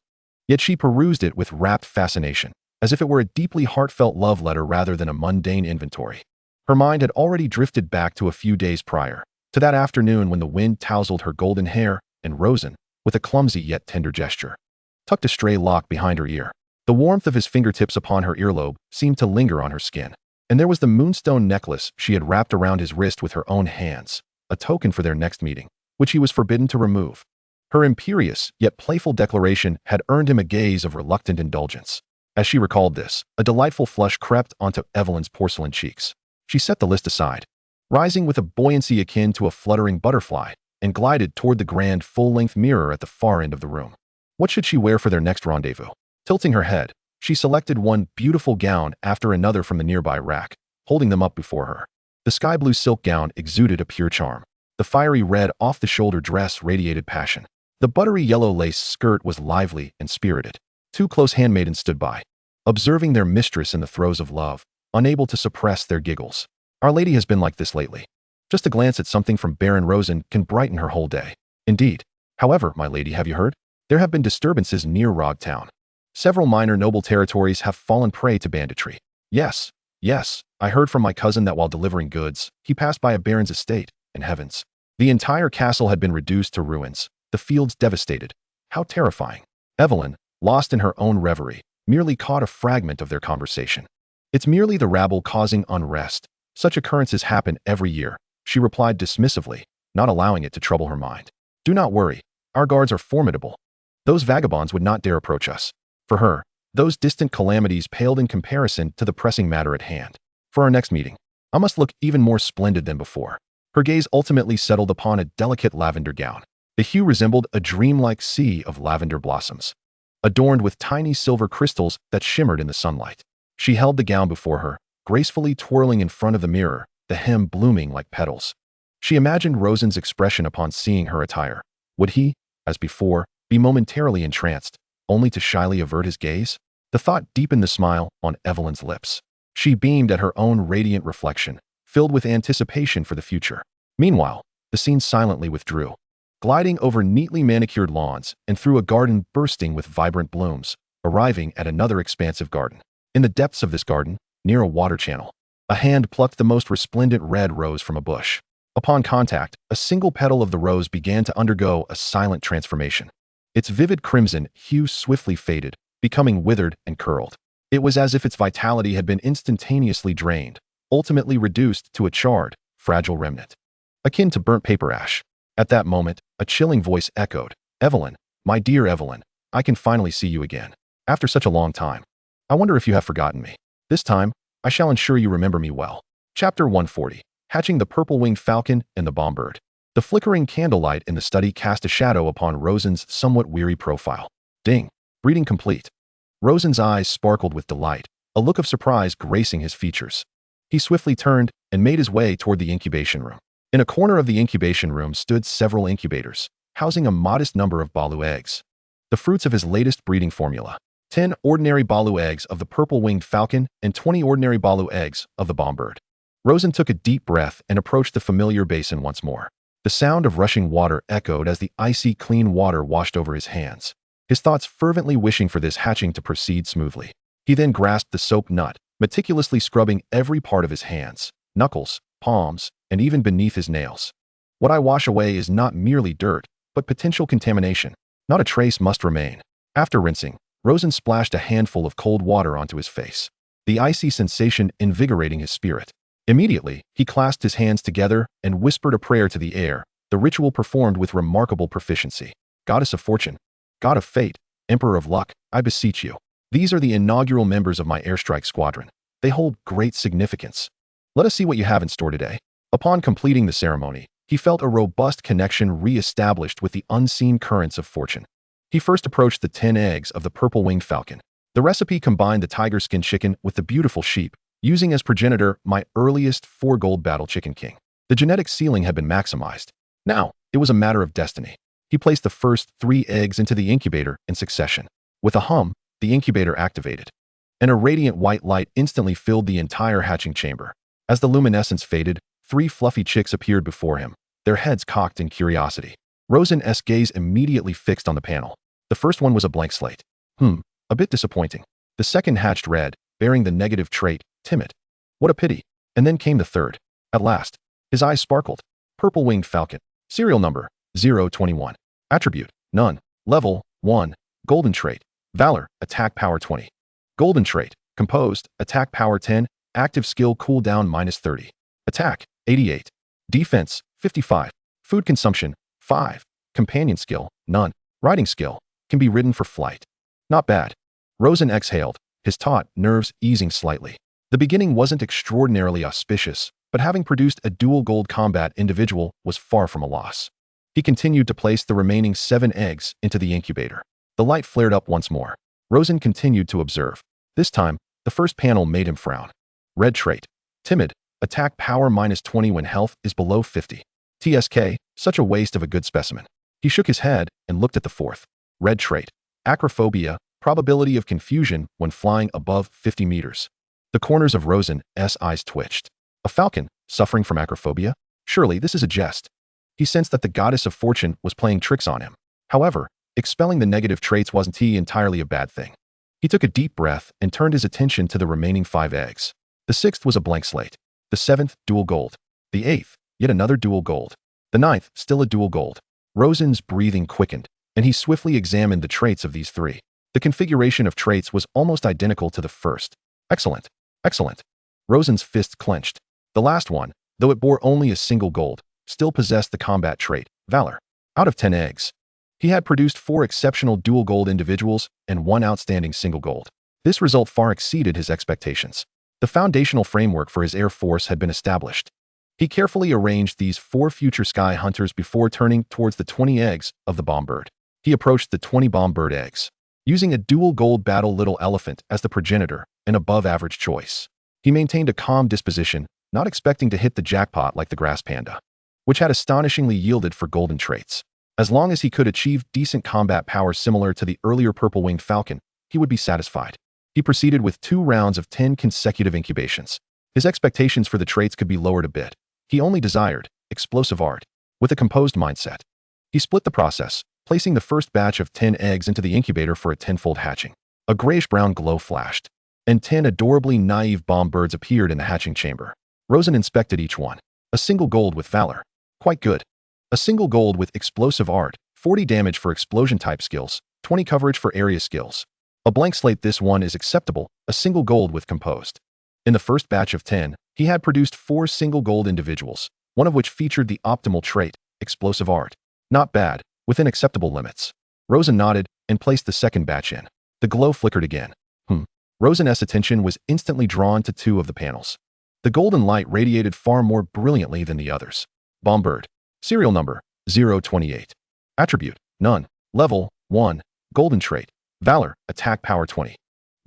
Yet she perused it with rapt fascination, as if it were a deeply heartfelt love letter rather than a mundane inventory. Her mind had already drifted back to a few days prior, to that afternoon when the wind tousled her golden hair, and Rosen, with a clumsy yet tender gesture, tucked a stray lock behind her ear. The warmth of his fingertips upon her earlobe seemed to linger on her skin. And there was the moonstone necklace she had wrapped around his wrist with her own hands, a token for their next meeting, which he was forbidden to remove. Her imperious, yet playful declaration had earned him a gaze of reluctant indulgence. As she recalled this, a delightful flush crept onto Evelyn's porcelain cheeks. She set the list aside, rising with a buoyancy akin to a fluttering butterfly, and glided toward the grand full-length mirror at the far end of the room. What should she wear for their next rendezvous? Tilting her head, She selected one beautiful gown after another from the nearby rack, holding them up before her. The sky blue silk gown exuded a pure charm. The fiery red off-the-shoulder dress radiated passion. The buttery yellow lace skirt was lively and spirited. Two close handmaidens stood by, observing their mistress in the throes of love, unable to suppress their giggles. Our lady has been like this lately. Just a glance at something from Baron Rosen can brighten her whole day. Indeed. However, my lady, have you heard? There have been disturbances near Rog Town. Several minor noble territories have fallen prey to banditry. Yes, I heard from my cousin that while delivering goods, he passed by a baron's estate, and heavens. The entire castle had been reduced to ruins, the fields devastated. How terrifying. Evelyn, lost in her own reverie, merely caught a fragment of their conversation. It's merely the rabble causing unrest. Such occurrences happen every year, she replied dismissively, not allowing it to trouble her mind. Do not worry, our guards are formidable. Those vagabonds would not dare approach us. For her, those distant calamities paled in comparison to the pressing matter at hand. For our next meeting, I must look even more splendid than before. Her gaze ultimately settled upon a delicate lavender gown. The hue resembled a dreamlike sea of lavender blossoms, adorned with tiny silver crystals that shimmered in the sunlight. She held the gown before her, gracefully twirling in front of the mirror, the hem blooming like petals. She imagined Rosen's expression upon seeing her attire. Would he, as before, be momentarily entranced, only to shyly avert his gaze? The thought deepened the smile on Evelyn's lips. She beamed at her own radiant reflection, filled with anticipation for the future. Meanwhile, the scene silently withdrew, gliding over neatly manicured lawns and through a garden bursting with vibrant blooms, arriving at another expansive garden. In the depths of this garden, near a water channel, a hand plucked the most resplendent red rose from a bush. Upon contact, a single petal of the rose began to undergo a silent transformation. Its vivid crimson hue swiftly faded, becoming withered and curled. It was as if its vitality had been instantaneously drained, ultimately reduced to a charred, fragile remnant, akin to burnt paper ash. At that moment, a chilling voice echoed, "Evelyn, my dear Evelyn, I can finally see you again. After such a long time. I wonder if you have forgotten me. This time, I shall ensure you remember me well." Chapter 140. Hatching the Purple-Winged Falcon and the Bombird. The flickering candlelight in the study cast a shadow upon Rosen's somewhat weary profile. Ding. Breeding complete. Rosen's eyes sparkled with delight, a look of surprise gracing his features. He swiftly turned and made his way toward the incubation room. In a corner of the incubation room stood several incubators, housing a modest number of balu eggs, the fruits of his latest breeding formula. 10 ordinary balu eggs of the purple-winged falcon and 20 ordinary balu eggs of the bombird. Rosen took a deep breath and approached the familiar basin once more. The sound of rushing water echoed as the icy, clean water washed over his hands, his thoughts fervently wishing for this hatching to proceed smoothly. He then grasped the soap nut, meticulously scrubbing every part of his hands, knuckles, palms, and even beneath his nails. What I wash away is not merely dirt, but potential contamination. Not a trace must remain. After rinsing, Rosen splashed a handful of cold water onto his face, the icy sensation invigorating his spirit. Immediately, he clasped his hands together and whispered a prayer to the air, the ritual performed with remarkable proficiency. Goddess of fortune, God of fate, Emperor of luck, I beseech you. These are the inaugural members of my airstrike squadron. They hold great significance. Let us see what you have in store today. Upon completing the ceremony, he felt a robust connection re-established with the unseen currents of fortune. He first approached the 10 eggs of the purple-winged falcon. The recipe combined the tiger skin chicken with the beautiful sheep, using as progenitor my earliest 4-gold battle chicken king. The genetic ceiling had been maximized. Now, it was a matter of destiny. He placed the first 3 eggs into the incubator in succession. With a hum, the incubator activated, and a radiant white light instantly filled the entire hatching chamber. As the luminescence faded, 3 fluffy chicks appeared before him, their heads cocked in curiosity. Rosen's gaze immediately fixed on the panel. The first one was a blank slate. A bit disappointing. The second hatched red, bearing the negative trait, timid. What a pity. And then came the third. At last, his eyes sparkled. Purple-winged falcon. Serial number, 021. Attribute, none. Level, 1. Golden trait. Valor, attack power 20. Golden trait. Composed, attack power 10. Active skill cooldown -30. Attack, 88. Defense, 55. Food consumption, 5. Companion skill, none. Riding skill, can be ridden for flight. Not bad. Rosen exhaled, his taut nerves easing slightly. The beginning wasn't extraordinarily auspicious, but having produced a dual gold combat individual was far from a loss. He continued to place the remaining 7 eggs into the incubator. The light flared up once more. Rosen continued to observe. This time, the first panel made him frown. Red trait. Timid. Attack power -20 when health is below 50. TSK, such a waste of a good specimen. He shook his head and looked at the fourth. Red trait. Acrophobia. Probability of confusion when flying above 50 meters. The corners of Rosen's eyes twitched. A falcon, suffering from acrophobia? Surely this is a jest. He sensed that the goddess of fortune was playing tricks on him. However, expelling the negative traits wasn't entirely a bad thing. He took a deep breath and turned his attention to the remaining 5 eggs. The 6th was a blank slate. The 7th, dual gold. The 8th, yet another dual gold. The 9th, still a dual gold. Rosen's breathing quickened, and he swiftly examined the traits of these 3. The configuration of traits was almost identical to the first. Excellent. Excellent. Rosen's fist clenched. The last one, though it bore only a single gold, still possessed the combat trait, valor. Out of 10 eggs, he had produced 4 exceptional dual gold individuals and 1 outstanding single gold. This result far exceeded his expectations. The foundational framework for his air force had been established. He carefully arranged these 4 future sky hunters before turning towards the 20 eggs of the bomb bird. He approached the 20 bomb bird eggs, using a dual gold battle little elephant as the progenitor, an above-average choice. He maintained a calm disposition, not expecting to hit the jackpot like the grass panda, which had astonishingly yielded for golden traits. As long as he could achieve decent combat power similar to the earlier purple-winged falcon, he would be satisfied. He proceeded with 2 rounds of 10 consecutive incubations. His expectations for the traits could be lowered a bit. He only desired explosive art, with a composed mindset. He split the process, placing the first batch of 10 eggs into the incubator for a 10-fold hatching. A grayish-brown glow flashed, and 10 adorably naive bomb birds appeared in the hatching chamber. Rosen inspected each one. A single gold with valor. Quite good. A single gold with explosive art, 40 damage for explosion-type skills, 20 coverage for area skills. A blank slate. This one is acceptable, a single gold with composed. In the first batch of 10, he had produced 4 single gold individuals, one of which featured the optimal trait, explosive art. Not bad, within acceptable limits. Rosen nodded and placed the second batch in. The glow flickered again. Rosen's attention was instantly drawn to 2 of the panels. The golden light radiated far more brilliantly than the others. Bomb bird. Serial number, 028. Attribute, none. Level, 1. Golden trait. Valor, attack power 20.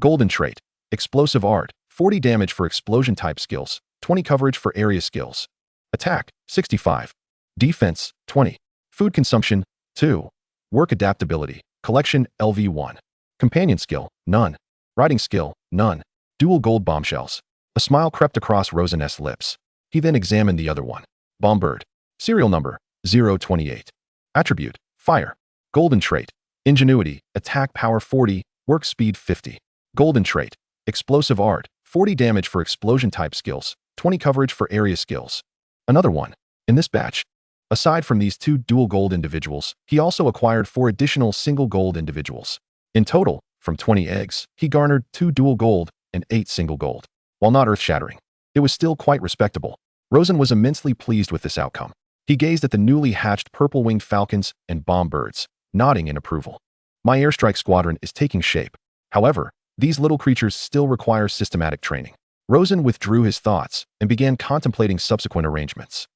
Golden trait. Explosive art, 40 damage for explosion-type skills, 20 coverage for area skills. Attack, 65. Defense, 20. Food consumption, 2. Work adaptability, collection, LV1. Companion skill, none. Riding skill, none. Dual gold bombshells. A smile crept across Rosen's lips. He then examined the other one. Bomb bird. Serial number, 028. Attribute, fire. Golden trait. Ingenuity, attack power 40, work speed 50. Golden trait. Explosive art, 40 damage for explosion-type skills, 20 coverage for area skills. Another one. In this batch, aside from these 2 dual gold individuals, he also acquired 4 additional single gold individuals. In total, from 20 eggs, he garnered 2 dual gold and 8 single gold. While not earth-shattering, it was still quite respectable. Rosen was immensely pleased with this outcome. He gazed at the newly hatched purple-winged falcons and bomb birds, nodding in approval. My airstrike squadron is taking shape. However, these little creatures still require systematic training. Rosen withdrew his thoughts and began contemplating subsequent arrangements.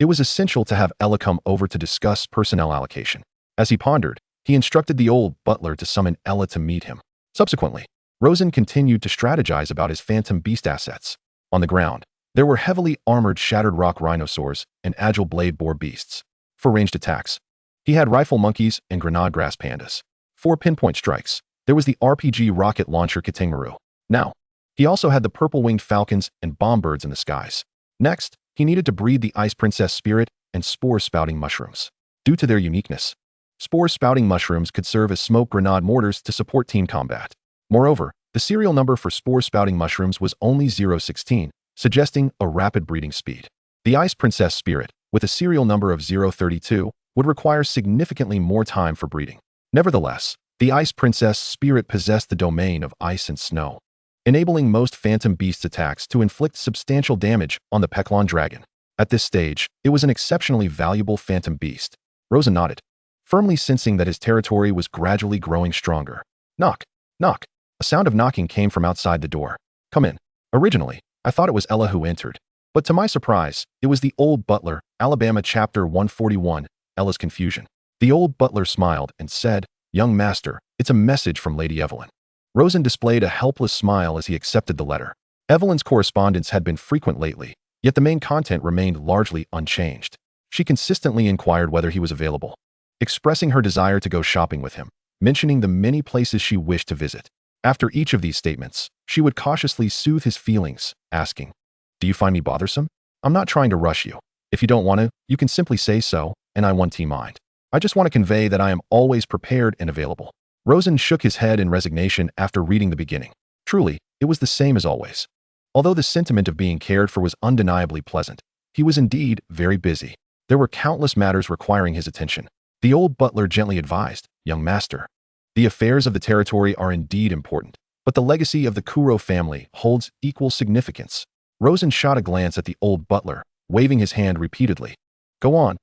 It was essential to have Ella come over to discuss personnel allocation. As he pondered, he instructed the old butler to summon Ella to meet him. Subsequently, Rosen continued to strategize about his phantom beast assets. On the ground, there were heavily armored shattered rock rhinosaurs and agile blade boar beasts. For ranged attacks, he had rifle monkeys and grenade grass pandas. For pinpoint strikes, there was the RPG rocket launcher Katangmaru. Now, he also had the purple-winged falcons and bomb birds in the skies. Next, he needed to breed the ice princess spirit and spore-spouting mushrooms. Due to their uniqueness, spore-spouting mushrooms could serve as smoke grenade mortars to support team combat. Moreover, the serial number for spore-spouting mushrooms was only 016, suggesting a rapid breeding speed. The ice princess spirit, with a serial number of 032, would require significantly more time for breeding. Nevertheless, the ice princess spirit possessed the domain of ice and snow, enabling most phantom beasts attacks to inflict substantial damage on the Peklon dragon. At this stage, it was an exceptionally valuable phantom beast. Rosen nodded, firmly sensing that his territory was gradually growing stronger. Knock, knock. A sound of knocking came from outside the door. Come in. Originally, I thought it was Ella who entered, but to my surprise, it was the old butler, Alabama chapter 141, Ella's confusion. The old butler smiled and said, "Young master, it's a message from Lady Evelyn." Rosen displayed a helpless smile as he accepted the letter. Evelyn's correspondence had been frequent lately, yet the main content remained largely unchanged. She consistently inquired whether he was available, expressing her desire to go shopping with him, mentioning the many places she wished to visit. After each of these statements, she would cautiously soothe his feelings, asking, "Do you find me bothersome? I'm not trying to rush you. If you don't want to, you can simply say so, and I won't mind. I just want to convey that I am always prepared and available." Rosen shook his head in resignation after reading the beginning. Truly, it was the same as always. Although the sentiment of being cared for was undeniably pleasant, he was indeed very busy. There were countless matters requiring his attention. The old butler gently advised, "Young master, the affairs of the territory are indeed important, but the legacy of the Kuro family holds equal significance." Rosen shot a glance at the old butler, waving his hand repeatedly. Go on,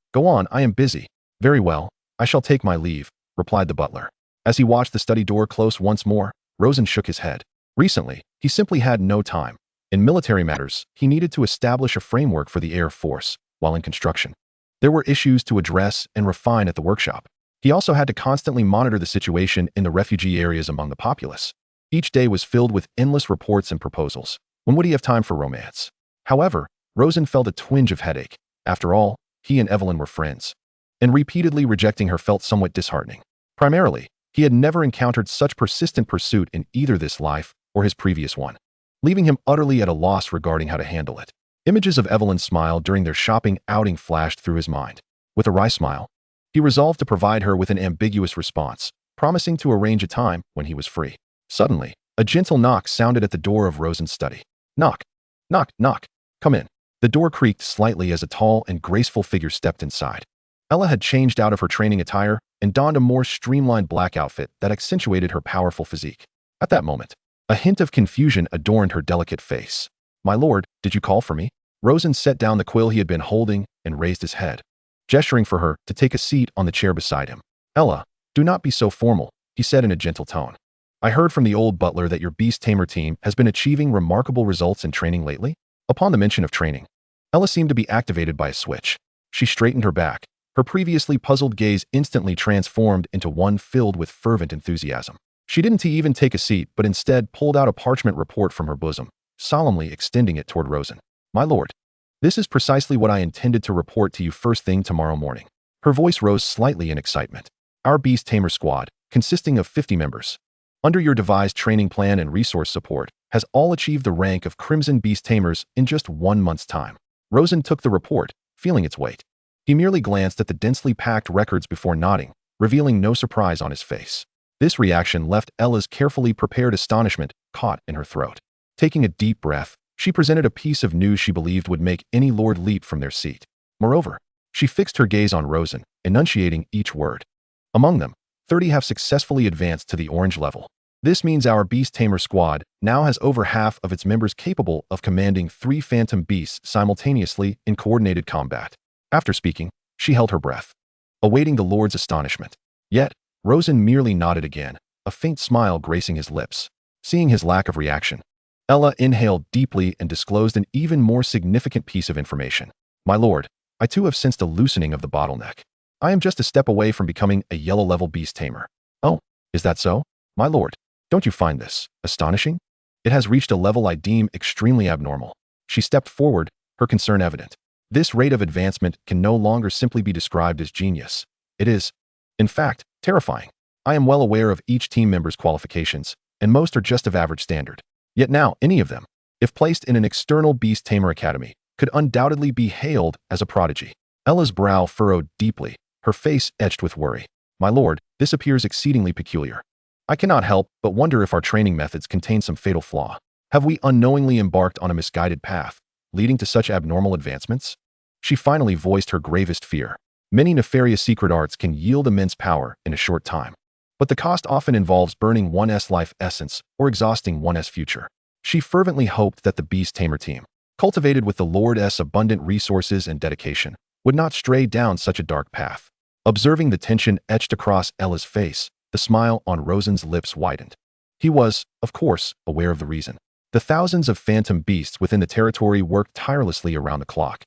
I am busy." "Very well, I shall take my leave," replied the butler. As he watched the study door close once more, Rosen shook his head. Recently, he simply had no time. In military matters, he needed to establish a framework for the air force, while in construction. There were issues to address and refine at the workshop. He also had to constantly monitor the situation in the refugee areas among the populace. Each day was filled with endless reports and proposals. When would he have time for romance? However, Rosen felt a twinge of headache. After all, he and Evelyn were friends. And repeatedly rejecting her felt somewhat disheartening. Primarily, he had never encountered such persistent pursuit in either this life or his previous one, leaving him utterly at a loss regarding how to handle it. Images of Evelyn's smile during their shopping outing flashed through his mind. With a wry smile, he resolved to provide her with an ambiguous response, promising to arrange a time when he was free. Suddenly, a gentle knock sounded at the door of Rosen's study. Knock, knock, knock. Come in. The door creaked slightly as a tall and graceful figure stepped inside. Ella had changed out of her training attire and donned a more streamlined black outfit that accentuated her powerful physique. At that moment, a hint of confusion adorned her delicate face. "My lord, did you call for me?" Rosen set down the quill he had been holding and raised his head, gesturing for her to take a seat on the chair beside him. "Ella, do not be so formal," he said in a gentle tone. "I heard from the old butler that your beast tamer team has been achieving remarkable results in training lately." Upon the mention of training, Ella seemed to be activated by a switch. She straightened her back, her previously puzzled gaze instantly transformed into one filled with fervent enthusiasm. She didn't even take a seat, but instead pulled out a parchment report from her bosom, solemnly extending it toward Rosen. "My lord, this is precisely what I intended to report to you first thing tomorrow morning." Her voice rose slightly in excitement. "Our beast tamer squad, consisting of 50 members, under your devised training plan and resource support, has all achieved the rank of Crimson Beast Tamers in just 1 month's time." Rosen took the report, feeling its weight. He merely glanced at the densely packed records before nodding, revealing no surprise on his face. This reaction left Ella's carefully prepared astonishment caught in her throat. Taking a deep breath, she presented a piece of news she believed would make any lord leap from their seat. Moreover, she fixed her gaze on Rosen, enunciating each word. "Among them, 30 have successfully advanced to the orange level. This means our Beast Tamer squad now has over half of its members capable of commanding 3 phantom beasts simultaneously in coordinated combat." After speaking, she held her breath, awaiting the lord's astonishment. Yet, Rosen merely nodded again, a faint smile gracing his lips. Seeing his lack of reaction, Ella inhaled deeply and disclosed an even more significant piece of information. "My lord, I too have sensed a loosening of the bottleneck. I am just a step away from becoming a yellow-level beast tamer." "Oh, is that so? My lord, don't you find this astonishing? It has reached a level I deem extremely abnormal." She stepped forward, her concern evident. "This rate of advancement can no longer simply be described as genius. It is, in fact, terrifying. I am well aware of each team member's qualifications, and most are just of average standard. Yet now, any of them, if placed in an external Beast Tamer Academy, could undoubtedly be hailed as a prodigy." Ella's brow furrowed deeply, her face etched with worry. "My lord, this appears exceedingly peculiar. I cannot help but wonder if our training methods contain some fatal flaw. Have we unknowingly embarked on a misguided path, leading to such abnormal advancements?" She finally voiced her gravest fear. Many nefarious secret arts can yield immense power in a short time, but the cost often involves burning one's life essence or exhausting one's future. She fervently hoped that the Beast Tamer team, cultivated with the Lord's abundant resources and dedication, would not stray down such a dark path. Observing the tension etched across Ella's face, the smile on Rosen's lips widened. He was, of course, aware of the reason. The thousands of phantom beasts within the territory worked tirelessly around the clock,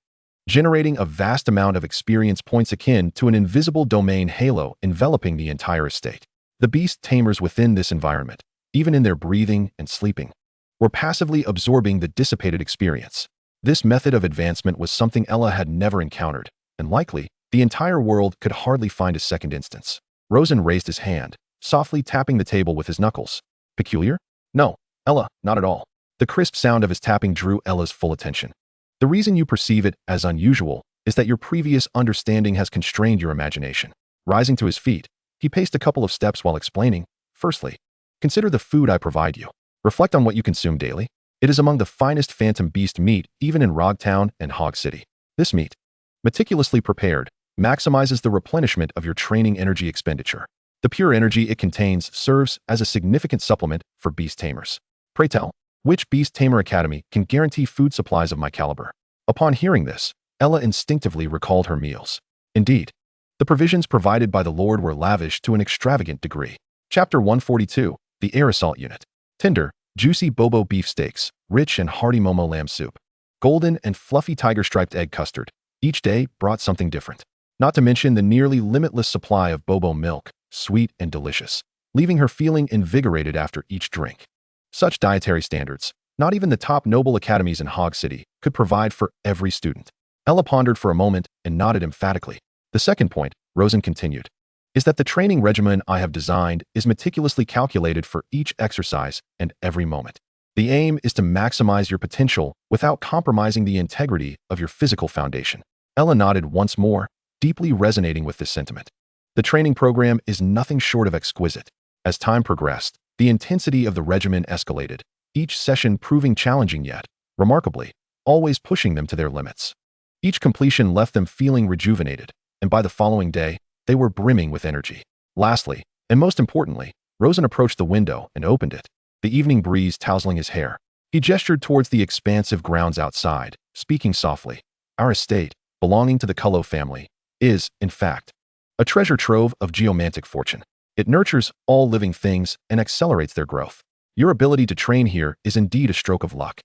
generating a vast amount of experience points akin to an invisible domain halo enveloping the entire estate. The beast tamers within this environment, even in their breathing and sleeping, were passively absorbing the dissipated experience. This method of advancement was something Ella had never encountered, and likely, the entire world could hardly find a second instance. Rosen raised his hand, softly tapping the table with his knuckles. Peculiar? No, Ella, not at all. The crisp sound of his tapping drew Ella's full attention. The reason you perceive it as unusual is that your previous understanding has constrained your imagination. Rising to his feet, he paced a couple of steps while explaining, firstly, consider the food I provide you. Reflect on what you consume daily. It is among the finest phantom beast meat even in Rogtown and Hog City. This meat, meticulously prepared, maximizes the replenishment of your training energy expenditure. The pure energy it contains serves as a significant supplement for beast tamers. Pray tell, which beast tamer academy can guarantee food supplies of my caliber? Upon hearing this, Ella instinctively recalled her meals. Indeed, the provisions provided by the Lord were lavish to an extravagant degree. Chapter 142, the Air Assault Unit. Tender, juicy bobo beef steaks, rich and hearty momo lamb soup, golden and fluffy tiger-striped egg custard. Each day brought something different. Not to mention the nearly limitless supply of bobo milk, sweet and delicious, leaving her feeling invigorated after each drink. Such dietary standards, not even the top noble academies in Hog City, could provide for every student. Ella pondered for a moment and nodded emphatically. The second point, Rosen continued, is that the training regimen I have designed is meticulously calculated for each exercise and every moment. The aim is to maximize your potential without compromising the integrity of your physical foundation. Ella nodded once more, deeply resonating with this sentiment. The training program is nothing short of exquisite. As time progressed, the intensity of the regimen escalated, each session proving challenging yet, remarkably, always pushing them to their limits. Each completion left them feeling rejuvenated, and by the following day, they were brimming with energy. Lastly, and most importantly, Rosen approached the window and opened it, the evening breeze tousling his hair. He gestured towards the expansive grounds outside, speaking softly. Our estate, belonging to the Cullo family, is, in fact, a treasure trove of geomantic fortune. It nurtures all living things and accelerates their growth. Your ability to train here is indeed a stroke of luck.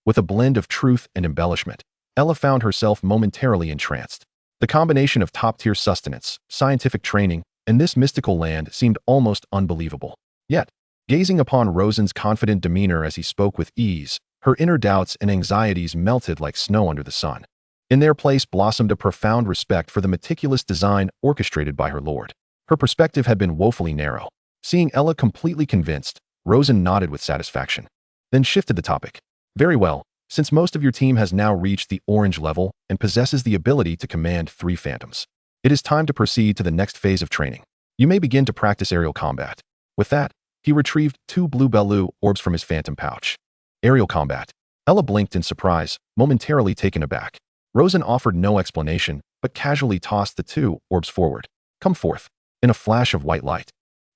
With a blend of truth and embellishment, Ella found herself momentarily entranced. The combination of top-tier sustenance, scientific training, and this mystical land seemed almost unbelievable. Yet, gazing upon Rosen's confident demeanor as he spoke with ease, her inner doubts and anxieties melted like snow under the sun. In their place blossomed a profound respect for the meticulous design orchestrated by her lord. Her perspective had been woefully narrow. Seeing Ella completely convinced, Rosen nodded with satisfaction, then shifted the topic. Very well, since most of your team has now reached the orange level and possesses the ability to command 3 phantoms, it is time to proceed to the next phase of training. You may begin to practice aerial combat. With that, he retrieved 2 blue Bellu orbs from his phantom pouch. Aerial combat. Ella blinked in surprise, momentarily taken aback. Rosen offered no explanation, but casually tossed the 2 orbs forward. Come forth. In a flash of white light,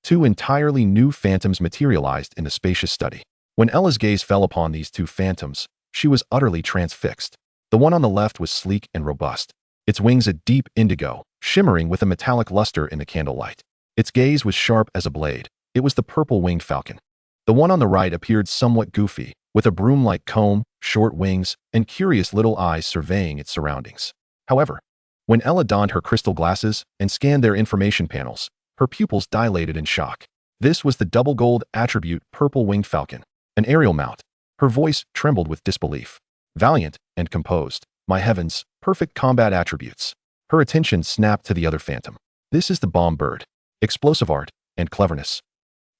2 entirely new phantoms materialized in the spacious study. When Ella's gaze fell upon these 2 phantoms, she was utterly transfixed. The one on the left was sleek and robust, its wings a deep indigo, shimmering with a metallic luster in the candlelight. Its gaze was sharp as a blade. It was the purple-winged falcon. The one on the right appeared somewhat goofy, with a broom-like comb, short wings, and curious little eyes surveying its surroundings. However, when Ella donned her crystal glasses and scanned their information panels, her pupils dilated in shock. This was the double gold attribute purple-winged falcon, an aerial mount. Her voice trembled with disbelief. Valiant and composed. My heavens, perfect combat attributes. Her attention snapped to the other phantom. This is the bomb bird. Explosive art and cleverness.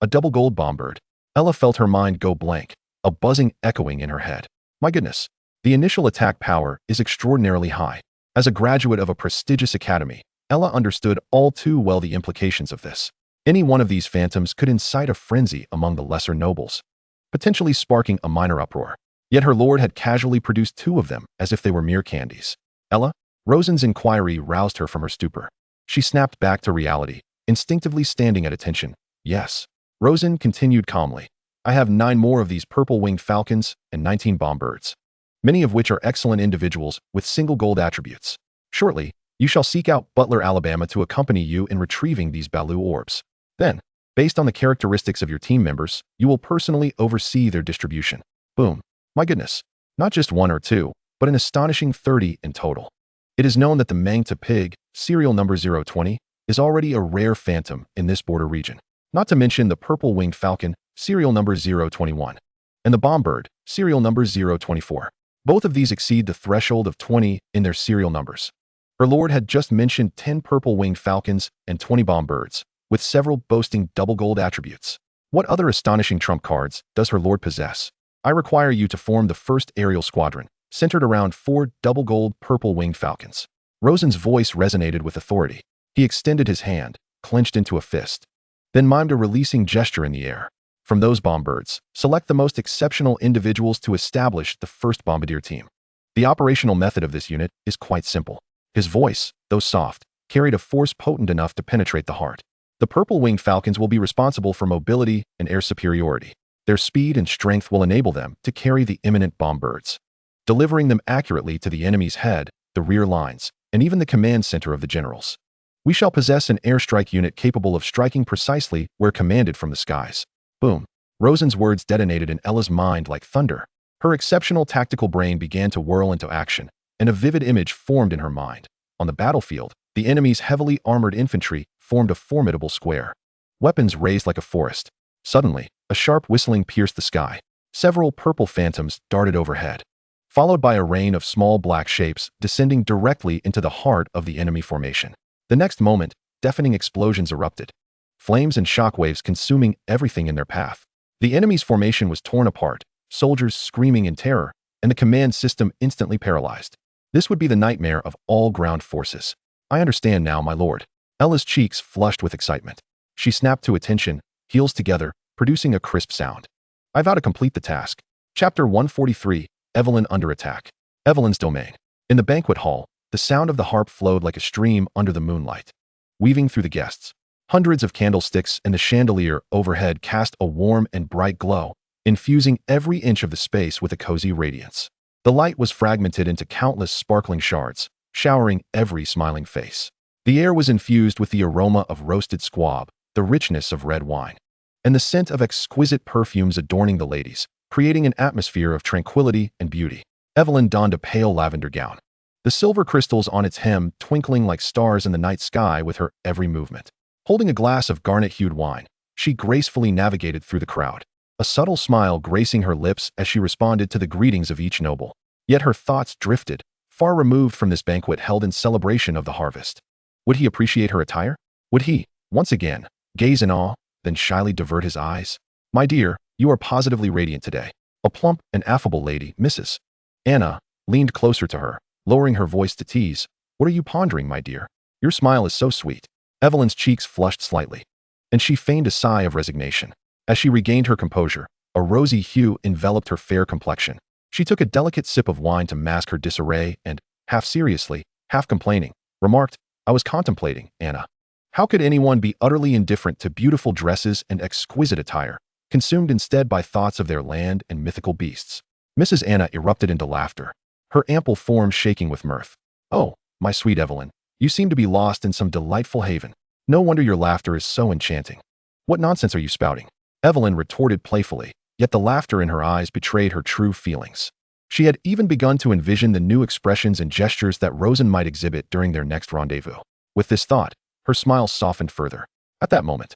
A double gold bomb bird. Ella felt her mind go blank, a buzzing echoing in her head. My goodness, the initial attack power is extraordinarily high. As a graduate of a prestigious academy, Ella understood all too well the implications of this. Any one of these phantoms could incite a frenzy among the lesser nobles, potentially sparking a minor uproar. Yet her lord had casually produced 2 of them as if they were mere candies. Ella? Rosen's inquiry roused her from her stupor. She snapped back to reality, instinctively standing at attention. Yes. Rosen continued calmly. I have 9 more of these purple-winged falcons and 19 bomb birds, many of which are excellent individuals with single gold attributes. Shortly, you shall seek out Butler, Alabama to accompany you in retrieving these Baloo orbs. Then, based on the characteristics of your team members, you will personally oversee their distribution. Boom. My goodness. Not just 1 or 2, but an astonishing 30 in total. It is known that the Mangta pig, serial number 020, is already a rare phantom in this border region. Not to mention the purple-winged falcon serial number 021, and the Bombird, serial number 024. Both of these exceed the threshold of 20 in their serial numbers. Her lord had just mentioned 10 purple-winged falcons and 20 Bombirds, with several boasting double gold attributes. What other astonishing trump cards does her lord possess? I require you to form the first aerial squadron, centered around 4 double gold purple-winged falcons. Rosen's voice resonated with authority. He extended his hand, clenched into a fist, then mimed a releasing gesture in the air. From those Bombirds, select the most exceptional individuals to establish the first Bombardier team. The operational method of this unit is quite simple. His voice, though soft, carried a force potent enough to penetrate the heart. The purple-winged falcons will be responsible for mobility and air superiority. Their speed and strength will enable them to carry the imminent Bombirds, delivering them accurately to the enemy's head, the rear lines, and even the command center of the generals. We shall possess an airstrike unit capable of striking precisely where commanded from the skies. Boom. Rosen's words detonated in Ella's mind like thunder. Her exceptional tactical brain began to whirl into action, and a vivid image formed in her mind. On the battlefield, the enemy's heavily armored infantry formed a formidable square. Weapons raised like a forest. Suddenly, a sharp whistling pierced the sky. Several purple phantoms darted overhead, followed by a rain of small black shapes descending directly into the heart of the enemy formation. The next moment, deafening explosions erupted, flames and shockwaves consuming everything in their path. The enemy's formation was torn apart, soldiers screaming in terror, and the command system instantly paralyzed. This would be the nightmare of all ground forces. I understand now, my lord. Ella's cheeks flushed with excitement. She snapped to attention, heels together, producing a crisp sound. I vow to complete the task. Chapter 143, Evelyn under attack. Evelyn's domain. In the banquet hall, the sound of the harp flowed like a stream under the moonlight, weaving through the guests. Hundreds of candlesticks and the chandelier overhead cast a warm and bright glow, infusing every inch of the space with a cozy radiance. The light was fragmented into countless sparkling shards, showering every smiling face. The air was infused with the aroma of roasted squab, the richness of red wine, and the scent of exquisite perfumes adorning the ladies, creating an atmosphere of tranquility and beauty. Evelyn donned a pale lavender gown, the silver crystals on its hem twinkling like stars in the night sky with her every movement. Holding a glass of garnet-hued wine, she gracefully navigated through the crowd, a subtle smile gracing her lips as she responded to the greetings of each noble. Yet her thoughts drifted, far removed from this banquet held in celebration of the harvest. Would he appreciate her attire? Would he, once again, gaze in awe, then shyly divert his eyes? My dear, you are positively radiant today. A plump and affable lady, Mrs. Anna, leaned closer to her, lowering her voice to tease. What are you pondering, my dear? Your smile is so sweet. Evelyn's cheeks flushed slightly, and she feigned a sigh of resignation. As she regained her composure, a rosy hue enveloped her fair complexion. She took a delicate sip of wine to mask her disarray and, half seriously, half complaining, remarked, I was contemplating, Anna. How could anyone be utterly indifferent to beautiful dresses and exquisite attire, consumed instead by thoughts of their land and mythical beasts? Mrs. Anna erupted into laughter, her ample form shaking with mirth. Oh, my sweet Evelyn, you seem to be lost in some delightful haven. No wonder your laughter is so enchanting. What nonsense are you spouting? Evelyn retorted playfully, yet the laughter in her eyes betrayed her true feelings. She had even begun to envision the new expressions and gestures that Rosen might exhibit during their next rendezvous. With this thought, her smile softened further. At that moment,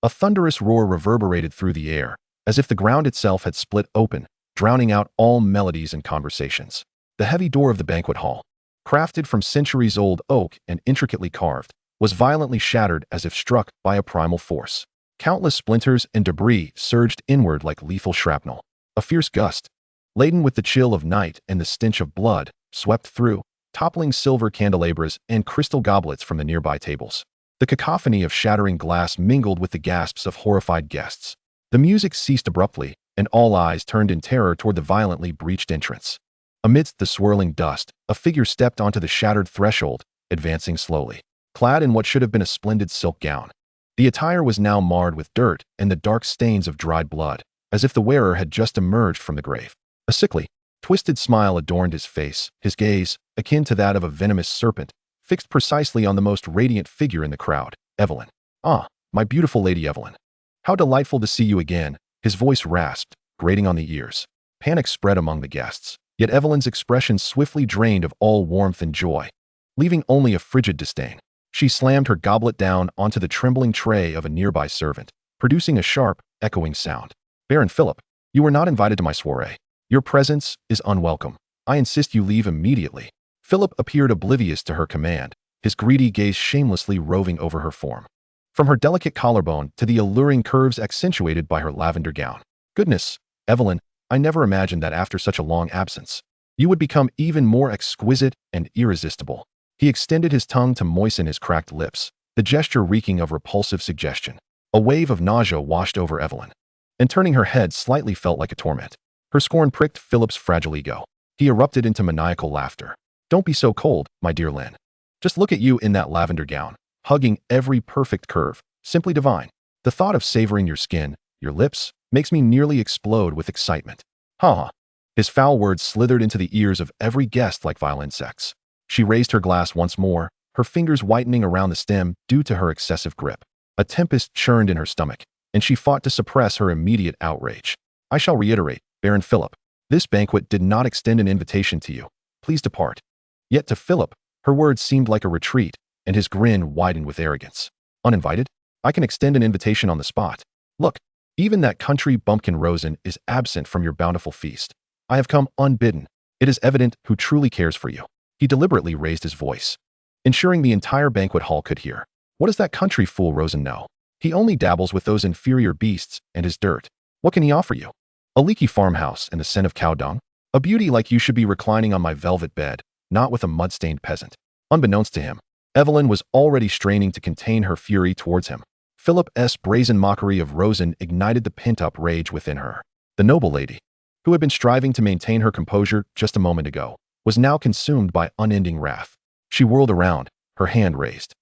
a thunderous roar reverberated through the air, as if the ground itself had split open, drowning out all melodies and conversations. The heavy door of the banquet hall, crafted from centuries-old oak and intricately carved, was violently shattered as if struck by a primal force. Countless splinters and debris surged inward like lethal shrapnel. A fierce gust, laden with the chill of night and the stench of blood, swept through, toppling silver candelabras and crystal goblets from the nearby tables. The cacophony of shattering glass mingled with the gasps of horrified guests. The music ceased abruptly, and all eyes turned in terror toward the violently breached entrance. Amidst the swirling dust, a figure stepped onto the shattered threshold, advancing slowly, clad in what should have been a splendid silk gown. The attire was now marred with dirt and the dark stains of dried blood, as if the wearer had just emerged from the grave. A sickly, twisted smile adorned his face, his gaze, akin to that of a venomous serpent, fixed precisely on the most radiant figure in the crowd, Evelyn. Ah, my beautiful Lady Evelyn. How delightful to see you again, his voice rasped, grating on the ears. Panic spread among the guests. Yet Evelyn's expression swiftly drained of all warmth and joy, leaving only a frigid disdain. She slammed her goblet down onto the trembling tray of a nearby servant, producing a sharp, echoing sound. Baron Philip, you were not invited to my soiree. Your presence is unwelcome. I insist you leave immediately. Philip appeared oblivious to her command, his greedy gaze shamelessly roving over her form. From her delicate collarbone to the alluring curves accentuated by her lavender gown. Goodness, Evelyn, I never imagined that after such a long absence, you would become even more exquisite and irresistible. He extended his tongue to moisten his cracked lips, the gesture reeking of repulsive suggestion. A wave of nausea washed over Evelyn, and turning her head slightly felt like a torment. Her scorn pricked Philip's fragile ego. He erupted into maniacal laughter. Don't be so cold, my dear Lynn. Just look at you in that lavender gown, hugging every perfect curve, simply divine. The thought of savoring your skin, your lips, makes me nearly explode with excitement. Ha! His foul words slithered into the ears of every guest like vile insects. She raised her glass once more, her fingers whitening around the stem due to her excessive grip. A tempest churned in her stomach, and she fought to suppress her immediate outrage. I shall reiterate, Baron Philip, this banquet did not extend an invitation to you. Please depart. Yet to Philip, her words seemed like a retreat, and his grin widened with arrogance. Uninvited? I can extend an invitation on the spot. Look, even that country bumpkin Rosen is absent from your bountiful feast. I have come unbidden. It is evident who truly cares for you. He deliberately raised his voice, ensuring the entire banquet hall could hear. What does that country fool Rosen know? He only dabbles with those inferior beasts and his dirt. What can he offer you? A leaky farmhouse and the scent of cow dung? A beauty like you should be reclining on my velvet bed, not with a mud-stained peasant. Unbeknownst to him, Evelyn was already straining to contain her fury towards him. Philip's brazen mockery of Rosen ignited the pent-up rage within her. The noble lady, who had been striving to maintain her composure just a moment ago, was now consumed by unending wrath. She whirled around, her hand raised,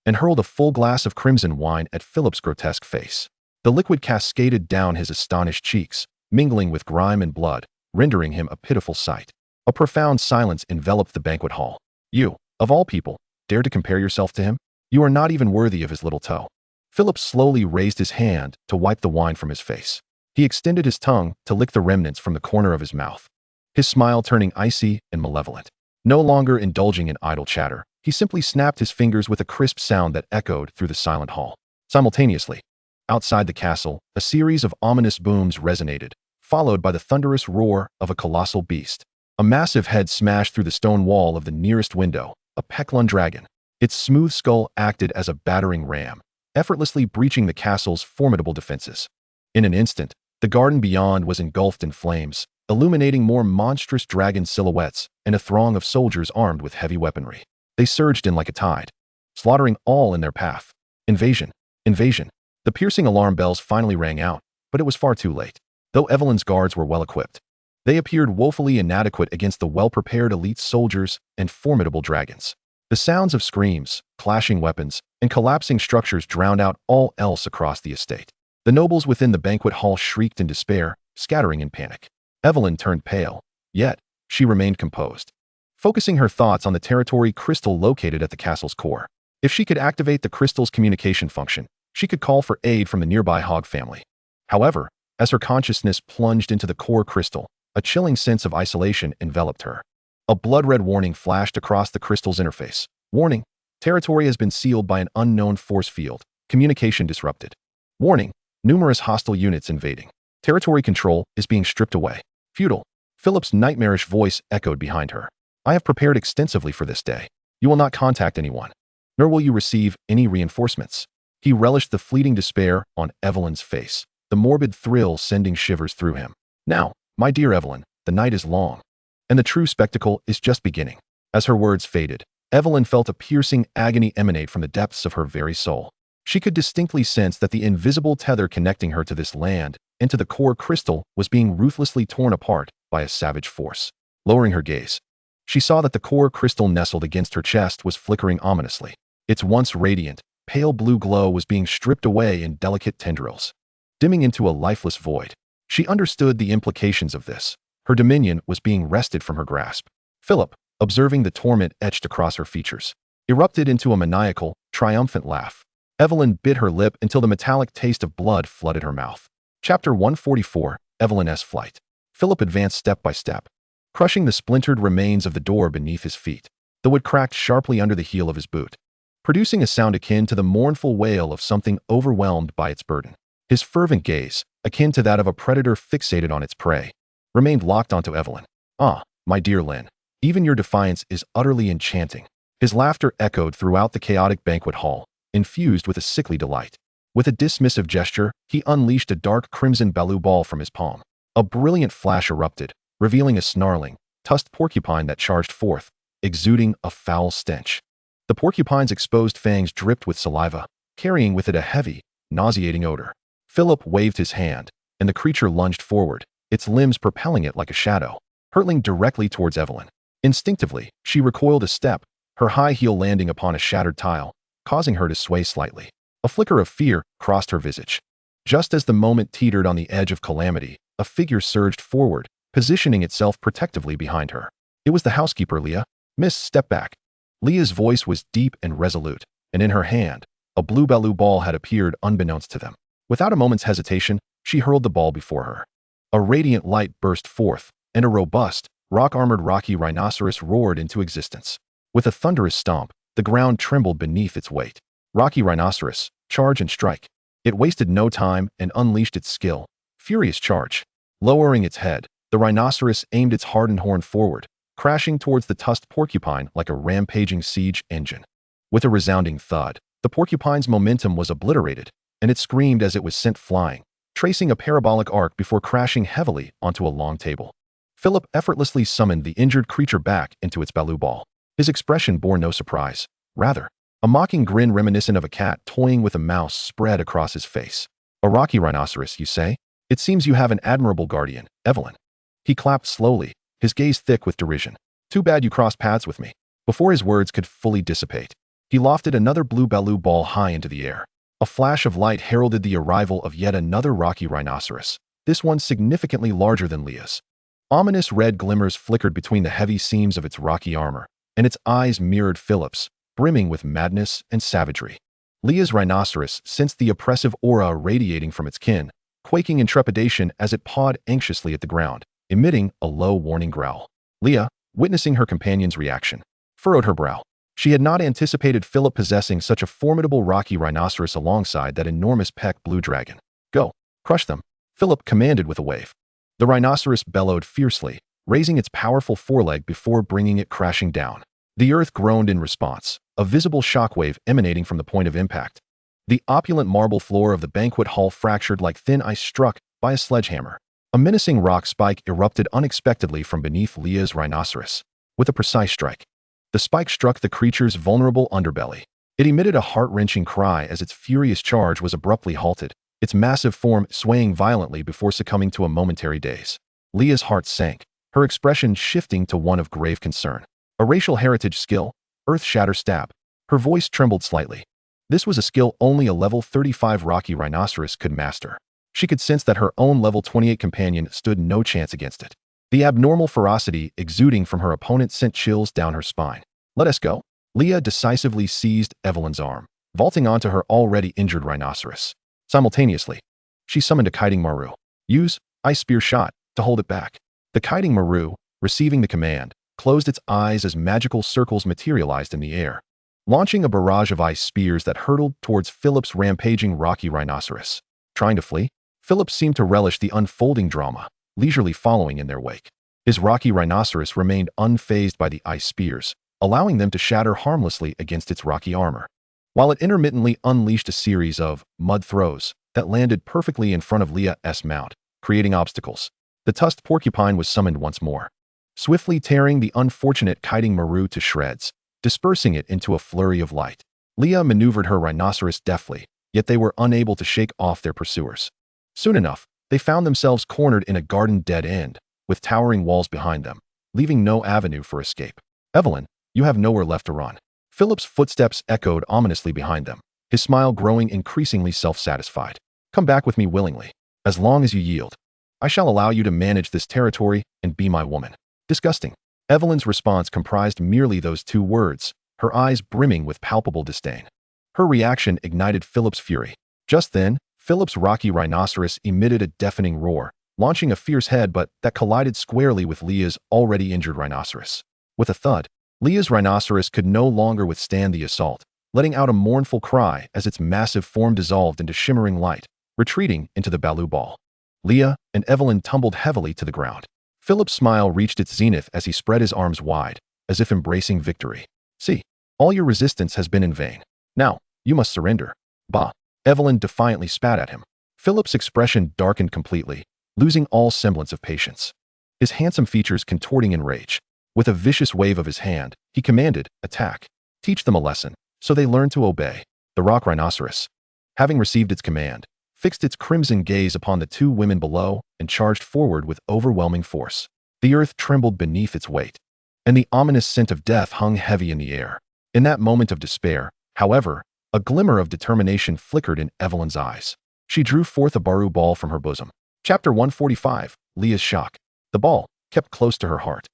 and hurled a full glass of crimson wine at Philip's grotesque face. The liquid cascaded down his astonished cheeks, mingling with grime and blood, rendering him a pitiful sight. A profound silence enveloped the banquet hall. You, of all people, dare to compare yourself to him? You are not even worthy of his little toe. Philip slowly raised his hand to wipe the wine from his face. He extended his tongue to lick the remnants from the corner of his mouth, his smile turning icy and malevolent. No longer indulging in idle chatter, he simply snapped his fingers with a crisp sound that echoed through the silent hall. Simultaneously, outside the castle, a series of ominous booms resonated, followed by the thunderous roar of a colossal beast. A massive head smashed through the stone wall of the nearest window, a Peklon dragon. Its smooth skull acted as a battering ram, effortlessly breaching the castle's formidable defenses. In an instant, the garden beyond was engulfed in flames, illuminating more monstrous dragon silhouettes and a throng of soldiers armed with heavy weaponry. They surged in like a tide, slaughtering all in their path. Invasion! Invasion! The piercing alarm bells finally rang out, but it was far too late. Though Evelyn's guards were well equipped, they appeared woefully inadequate against the well-prepared elite soldiers and formidable dragons. The sounds of screams, clashing weapons, and collapsing structures drowned out all else across the estate. The nobles within the banquet hall shrieked in despair, scattering in panic. Evelyn turned pale, yet she remained composed, focusing her thoughts on the territory crystal located at the castle's core. If she could activate the crystal's communication function, she could call for aid from the nearby hog family. However, as her consciousness plunged into the core crystal, a chilling sense of isolation enveloped her. A blood-red warning flashed across the crystal's interface. Warning: territory has been sealed by an unknown force field. Communication disrupted. Warning: numerous hostile units invading. Territory control is being stripped away. Futile. Philip's nightmarish voice echoed behind her. I have prepared extensively for this day. You will not contact anyone, nor will you receive any reinforcements. He relished the fleeting despair on Evelyn's face, the morbid thrill sending shivers through him. Now, my dear Evelyn, the night is long, and the true spectacle is just beginning. As her words faded, Evelyn felt a piercing agony emanate from the depths of her very soul. She could distinctly sense that the invisible tether connecting her to this land and to the core crystal was being ruthlessly torn apart by a savage force. Lowering her gaze, she saw that the core crystal nestled against her chest was flickering ominously. Its once radiant, pale blue glow was being stripped away in delicate tendrils, dimming into a lifeless void. She understood the implications of this. Her dominion was being wrested from her grasp. Philip, observing the torment etched across her features, erupted into a maniacal, triumphant laugh. Evelyn bit her lip until the metallic taste of blood flooded her mouth. Chapter 144, Evelyn's Flight. Philip advanced step by step, crushing the splintered remains of the door beneath his feet. The wood cracked sharply under the heel of his boot, producing a sound akin to the mournful wail of something overwhelmed by its burden. His fervent gaze, akin to that of a predator fixated on its prey, remained locked onto Evelyn. "Ah, my dear Lynn, even your defiance is utterly enchanting." His laughter echoed throughout the chaotic banquet hall, infused with a sickly delight. With a dismissive gesture, he unleashed a dark crimson baloo ball from his palm. A brilliant flash erupted, revealing a snarling, tusked porcupine that charged forth, exuding a foul stench. The porcupine's exposed fangs dripped with saliva, carrying with it a heavy, nauseating odor. Philip waved his hand, and the creature lunged forward, its limbs propelling it like a shadow, hurtling directly towards Evelyn. Instinctively, she recoiled a step, her high heel landing upon a shattered tile, causing her to sway slightly. A flicker of fear crossed her visage. Just as the moment teetered on the edge of calamity, a figure surged forward, positioning itself protectively behind her. It was the housekeeper, Leah. "Miss, step back." Leah's voice was deep and resolute, and in her hand, a blue baloo ball had appeared unbeknownst to them. Without a moment's hesitation, she hurled the ball before her. A radiant light burst forth, and a robust, rock-armored rocky rhinoceros roared into existence. With a thunderous stomp, the ground trembled beneath its weight. Rocky rhinoceros, charge and strike. It wasted no time and unleashed its skill. Furious charge. Lowering its head, the rhinoceros aimed its hardened horn forward, crashing towards the tusked porcupine like a rampaging siege engine. With a resounding thud, the porcupine's momentum was obliterated, and it screamed as it was sent flying, tracing a parabolic arc before crashing heavily onto a long table. Philip effortlessly summoned the injured creature back into its baloo ball. His expression bore no surprise. Rather, a mocking grin reminiscent of a cat toying with a mouse spread across his face. "A rocky rhinoceros, you say? It seems you have an admirable guardian, Evelyn." He clapped slowly, his gaze thick with derision. "Too bad you crossed paths with me." Before his words could fully dissipate, he lofted another blue baloo ball high into the air. A flash of light heralded the arrival of yet another rocky rhinoceros, this one significantly larger than Leah's. Ominous red glimmers flickered between the heavy seams of its rocky armor, and its eyes mirrored Philip's, brimming with madness and savagery. Leah's rhinoceros sensed the oppressive aura radiating from its kin, quaking in trepidation as it pawed anxiously at the ground, emitting a low warning growl. Leah, witnessing her companion's reaction, furrowed her brow. She had not anticipated Philip possessing such a formidable rocky rhinoceros alongside that enormous peck blue dragon. "Go, crush them," Philip commanded with a wave. The rhinoceros bellowed fiercely, raising its powerful foreleg before bringing it crashing down. The earth groaned in response, a visible shockwave emanating from the point of impact. The opulent marble floor of the banquet hall fractured like thin ice struck by a sledgehammer. A menacing rock spike erupted unexpectedly from beneath Leah's rhinoceros. With a precise strike, the spike struck the creature's vulnerable underbelly. It emitted a heart-wrenching cry as its furious charge was abruptly halted, its massive form swaying violently before succumbing to a momentary daze. Leah's heart sank, her expression shifting to one of grave concern. A racial heritage skill, Earth-Shatter Stab. Her voice trembled slightly. This was a skill only a level 35 rocky rhinoceros could master. She could sense that her own level 28 companion stood no chance against it. The abnormal ferocity exuding from her opponent sent chills down her spine. "Let us go." Leah decisively seized Evelyn's arm, vaulting onto her already injured rhinoceros. Simultaneously, she summoned a kiting maru. "Use Ice Spear Shot" to hold it back. The kiting maru, receiving the command, closed its eyes as magical circles materialized in the air, launching a barrage of ice spears that hurtled towards Philip's rampaging rocky rhinoceros. Trying to flee, Philip seemed to relish the unfolding drama, leisurely following in their wake. His rocky rhinoceros remained unfazed by the ice spears, allowing them to shatter harmlessly against its rocky armor, while it intermittently unleashed a series of mud throws that landed perfectly in front of Leah's mount, creating obstacles. The tusked porcupine was summoned once more, swiftly tearing the unfortunate kiting maru to shreds, dispersing it into a flurry of light. Leah maneuvered her rhinoceros deftly, yet they were unable to shake off their pursuers. Soon enough, they found themselves cornered in a garden dead end, with towering walls behind them, leaving no avenue for escape. "Evelyn, you have nowhere left to run." Philip's footsteps echoed ominously behind them, his smile growing increasingly self-satisfied. "Come back with me willingly. As long as you yield, I shall allow you to manage this territory and be my woman." Disgusting. Evelyn's response comprised merely those two words, her eyes brimming with palpable disdain. Her reaction ignited Philip's fury. Just then, Philip's rocky rhinoceros emitted a deafening roar, launching a fierce head that collided squarely with Leah's already injured rhinoceros. With a thud, Leah's rhinoceros could no longer withstand the assault, letting out a mournful cry as its massive form dissolved into shimmering light, retreating into the Balu ball. Leah and Evelyn tumbled heavily to the ground. Philip's smile reached its zenith as he spread his arms wide, as if embracing victory. See, all your resistance has been in vain. Now, you must surrender. Bah! Evelyn defiantly spat at him. Philip's expression darkened completely, losing all semblance of patience. His handsome features contorting in rage. With a vicious wave of his hand, he commanded, attack. Teach them a lesson, so they learn to obey. The rock rhinoceros, having received its command, fixed its crimson gaze upon the two women below and charged forward with overwhelming force. The earth trembled beneath its weight, and the ominous scent of death hung heavy in the air. In that moment of despair, however, a glimmer of determination flickered in Evelyn's eyes. She drew forth a Baru ball from her bosom. Chapter 145, Leah's Shock. The ball, kept close to her heart,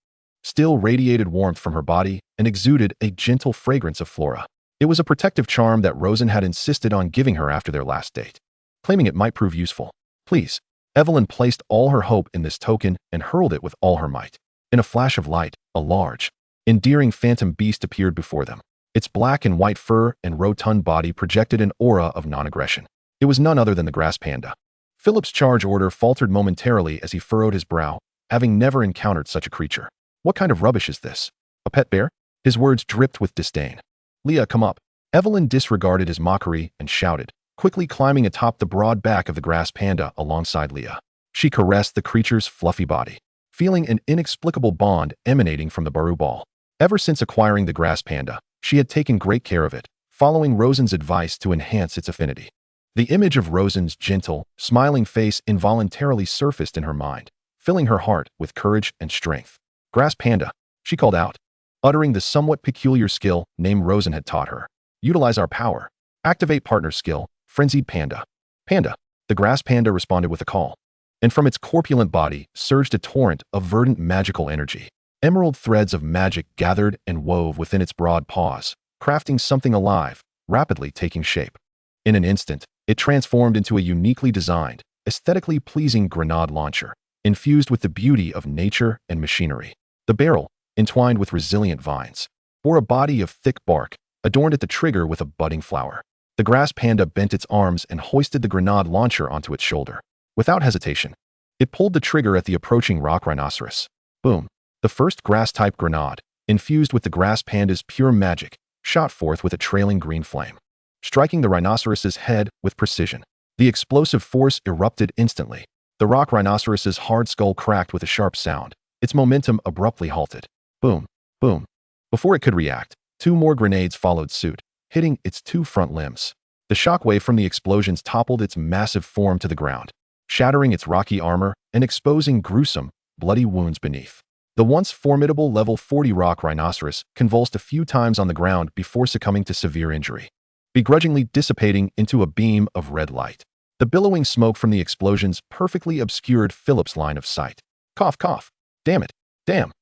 still radiated warmth from her body and exuded a gentle fragrance of flora. It was a protective charm that Rosen had insisted on giving her after their last date, claiming it might prove useful. Please. Evelyn placed all her hope in this token and hurled it with all her might. In a flash of light, a large, endearing phantom beast appeared before them. Its black and white fur and rotund body projected an aura of non-aggression. It was none other than the grass panda. Philip's charge order faltered momentarily as he furrowed his brow, having never encountered such a creature. What kind of rubbish is this? A pet bear? His words dripped with disdain. Leah, come up. Evelyn disregarded his mockery and shouted, quickly climbing atop the broad back of the grass panda alongside Leah. She caressed the creature's fluffy body, feeling an inexplicable bond emanating from the Baru ball. Ever since acquiring the grass panda, she had taken great care of it, following Rosen's advice to enhance its affinity. The image of Rosen's gentle, smiling face involuntarily surfaced in her mind, filling her heart with courage and strength. Grass panda, she called out, uttering the somewhat peculiar skill name Rosen had taught her. Utilize our power. Activate partner skill, frenzied panda. Panda. The grass panda responded with a call, and from its corpulent body surged a torrent of verdant magical energy. Emerald threads of magic gathered and wove within its broad paws, crafting something alive, rapidly taking shape. In an instant, it transformed into a uniquely designed, aesthetically pleasing grenade launcher, infused with the beauty of nature and machinery. The barrel, entwined with resilient vines, bore a body of thick bark, adorned at the trigger with a budding flower. The grass panda bent its arms and hoisted the grenade launcher onto its shoulder. Without hesitation, it pulled the trigger at the approaching rock rhinoceros. Boom! The first grass-type grenade, infused with the grass panda's pure magic, shot forth with a trailing green flame, striking the rhinoceros's head with precision. The explosive force erupted instantly. The rock rhinoceros's hard skull cracked with a sharp sound. Its momentum abruptly halted. Boom! Boom! Before it could react, two more grenades followed suit, hitting its two front limbs. The shockwave from the explosions toppled its massive form to the ground, shattering its rocky armor and exposing gruesome, bloody wounds beneath. The once formidable level 40 rock rhinoceros convulsed a few times on the ground before succumbing to severe injury, begrudgingly dissipating into a beam of red light. The billowing smoke from the explosions perfectly obscured Philip's line of sight. Cough, cough. Damn it. Damn.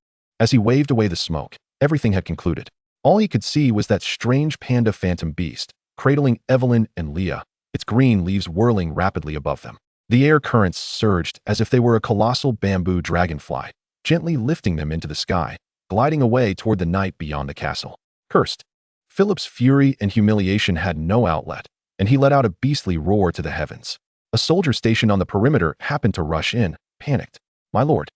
As he waved away the smoke, everything had concluded. All he could see was that strange panda phantom beast, cradling Evelyn and Leah, its green leaves whirling rapidly above them. The air currents surged as if they were a colossal bamboo dragonfly, gently lifting them into the sky, gliding away toward the night beyond the castle. Cursed. Philip's fury and humiliation had no outlet, and he let out a beastly roar to the heavens. A soldier stationed on the perimeter happened to rush in, panicked. My lord.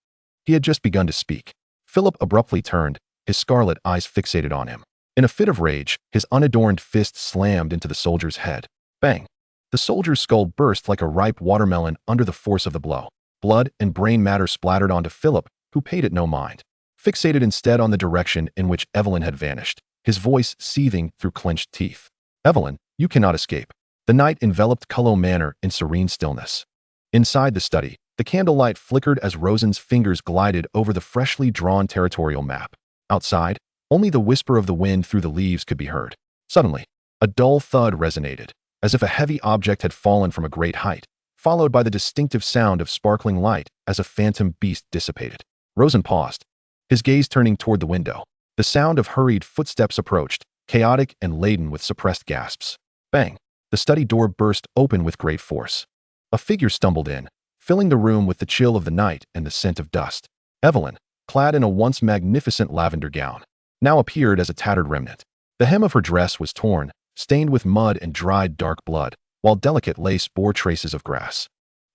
He had just begun to speak. Philip abruptly turned, his scarlet eyes fixated on him. In a fit of rage, his unadorned fist slammed into the soldier's head. Bang! The soldier's skull burst like a ripe watermelon under the force of the blow. Blood and brain matter splattered onto Philip, who paid it no mind, fixated instead on the direction in which Evelyn had vanished, his voice seething through clenched teeth. Evelyn, you cannot escape. The night enveloped Cullow Manor in serene stillness. Inside the study, the candlelight flickered as Rosen's fingers glided over the freshly drawn territorial map. Outside, only the whisper of the wind through the leaves could be heard. Suddenly, a dull thud resonated, as if a heavy object had fallen from a great height, followed by the distinctive sound of sparkling light as a phantom beast dissipated. Rosen paused, his gaze turning toward the window. The sound of hurried footsteps approached, chaotic and laden with suppressed gasps. Bang! The study door burst open with great force. A figure stumbled in, filling the room with the chill of the night and the scent of dust. Evelyn, clad in a once magnificent lavender gown, now appeared as a tattered remnant. The hem of her dress was torn, stained with mud and dried dark blood, while delicate lace bore traces of grass.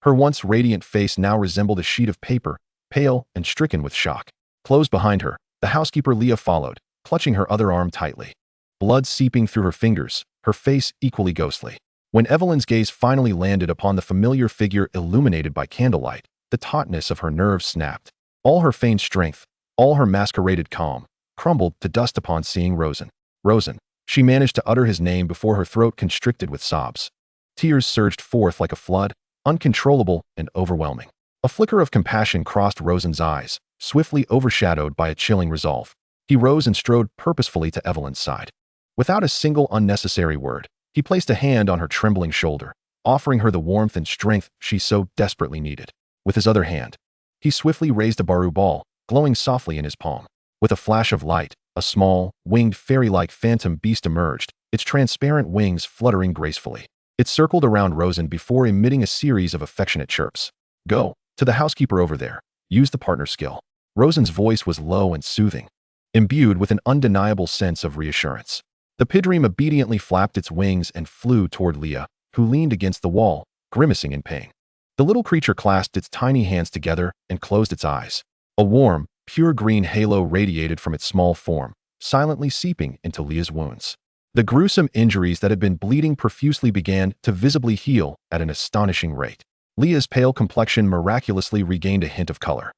Her once radiant face now resembled a sheet of paper, pale and stricken with shock. Close behind her, the housekeeper Leah followed, clutching her other arm tightly. Blood seeping through her fingers, her face equally ghostly. When Evelyn's gaze finally landed upon the familiar figure illuminated by candlelight, the tautness of her nerves snapped. All her feigned strength, all her masqueraded calm, crumbled to dust upon seeing Rosen. Rosen. She managed to utter his name before her throat constricted with sobs. Tears surged forth like a flood, uncontrollable and overwhelming. A flicker of compassion crossed Rosen's eyes, swiftly overshadowed by a chilling resolve. He rose and strode purposefully to Evelyn's side. Without a single unnecessary word, he placed a hand on her trembling shoulder, offering her the warmth and strength she so desperately needed. With his other hand, he swiftly raised a baru ball, glowing softly in his palm. With a flash of light, a small, winged fairy-like phantom beast emerged, its transparent wings fluttering gracefully. It circled around Rosen before emitting a series of affectionate chirps. "Go, to the housekeeper over there. Use the partner skill." Rosen's voice was low and soothing, imbued with an undeniable sense of reassurance. The pidream obediently flapped its wings and flew toward Leah, who leaned against the wall, grimacing in pain. The little creature clasped its tiny hands together and closed its eyes. A warm, pure green halo radiated from its small form, silently seeping into Leah's wounds. The gruesome injuries that had been bleeding profusely began to visibly heal at an astonishing rate. Leah's pale complexion miraculously regained a hint of color.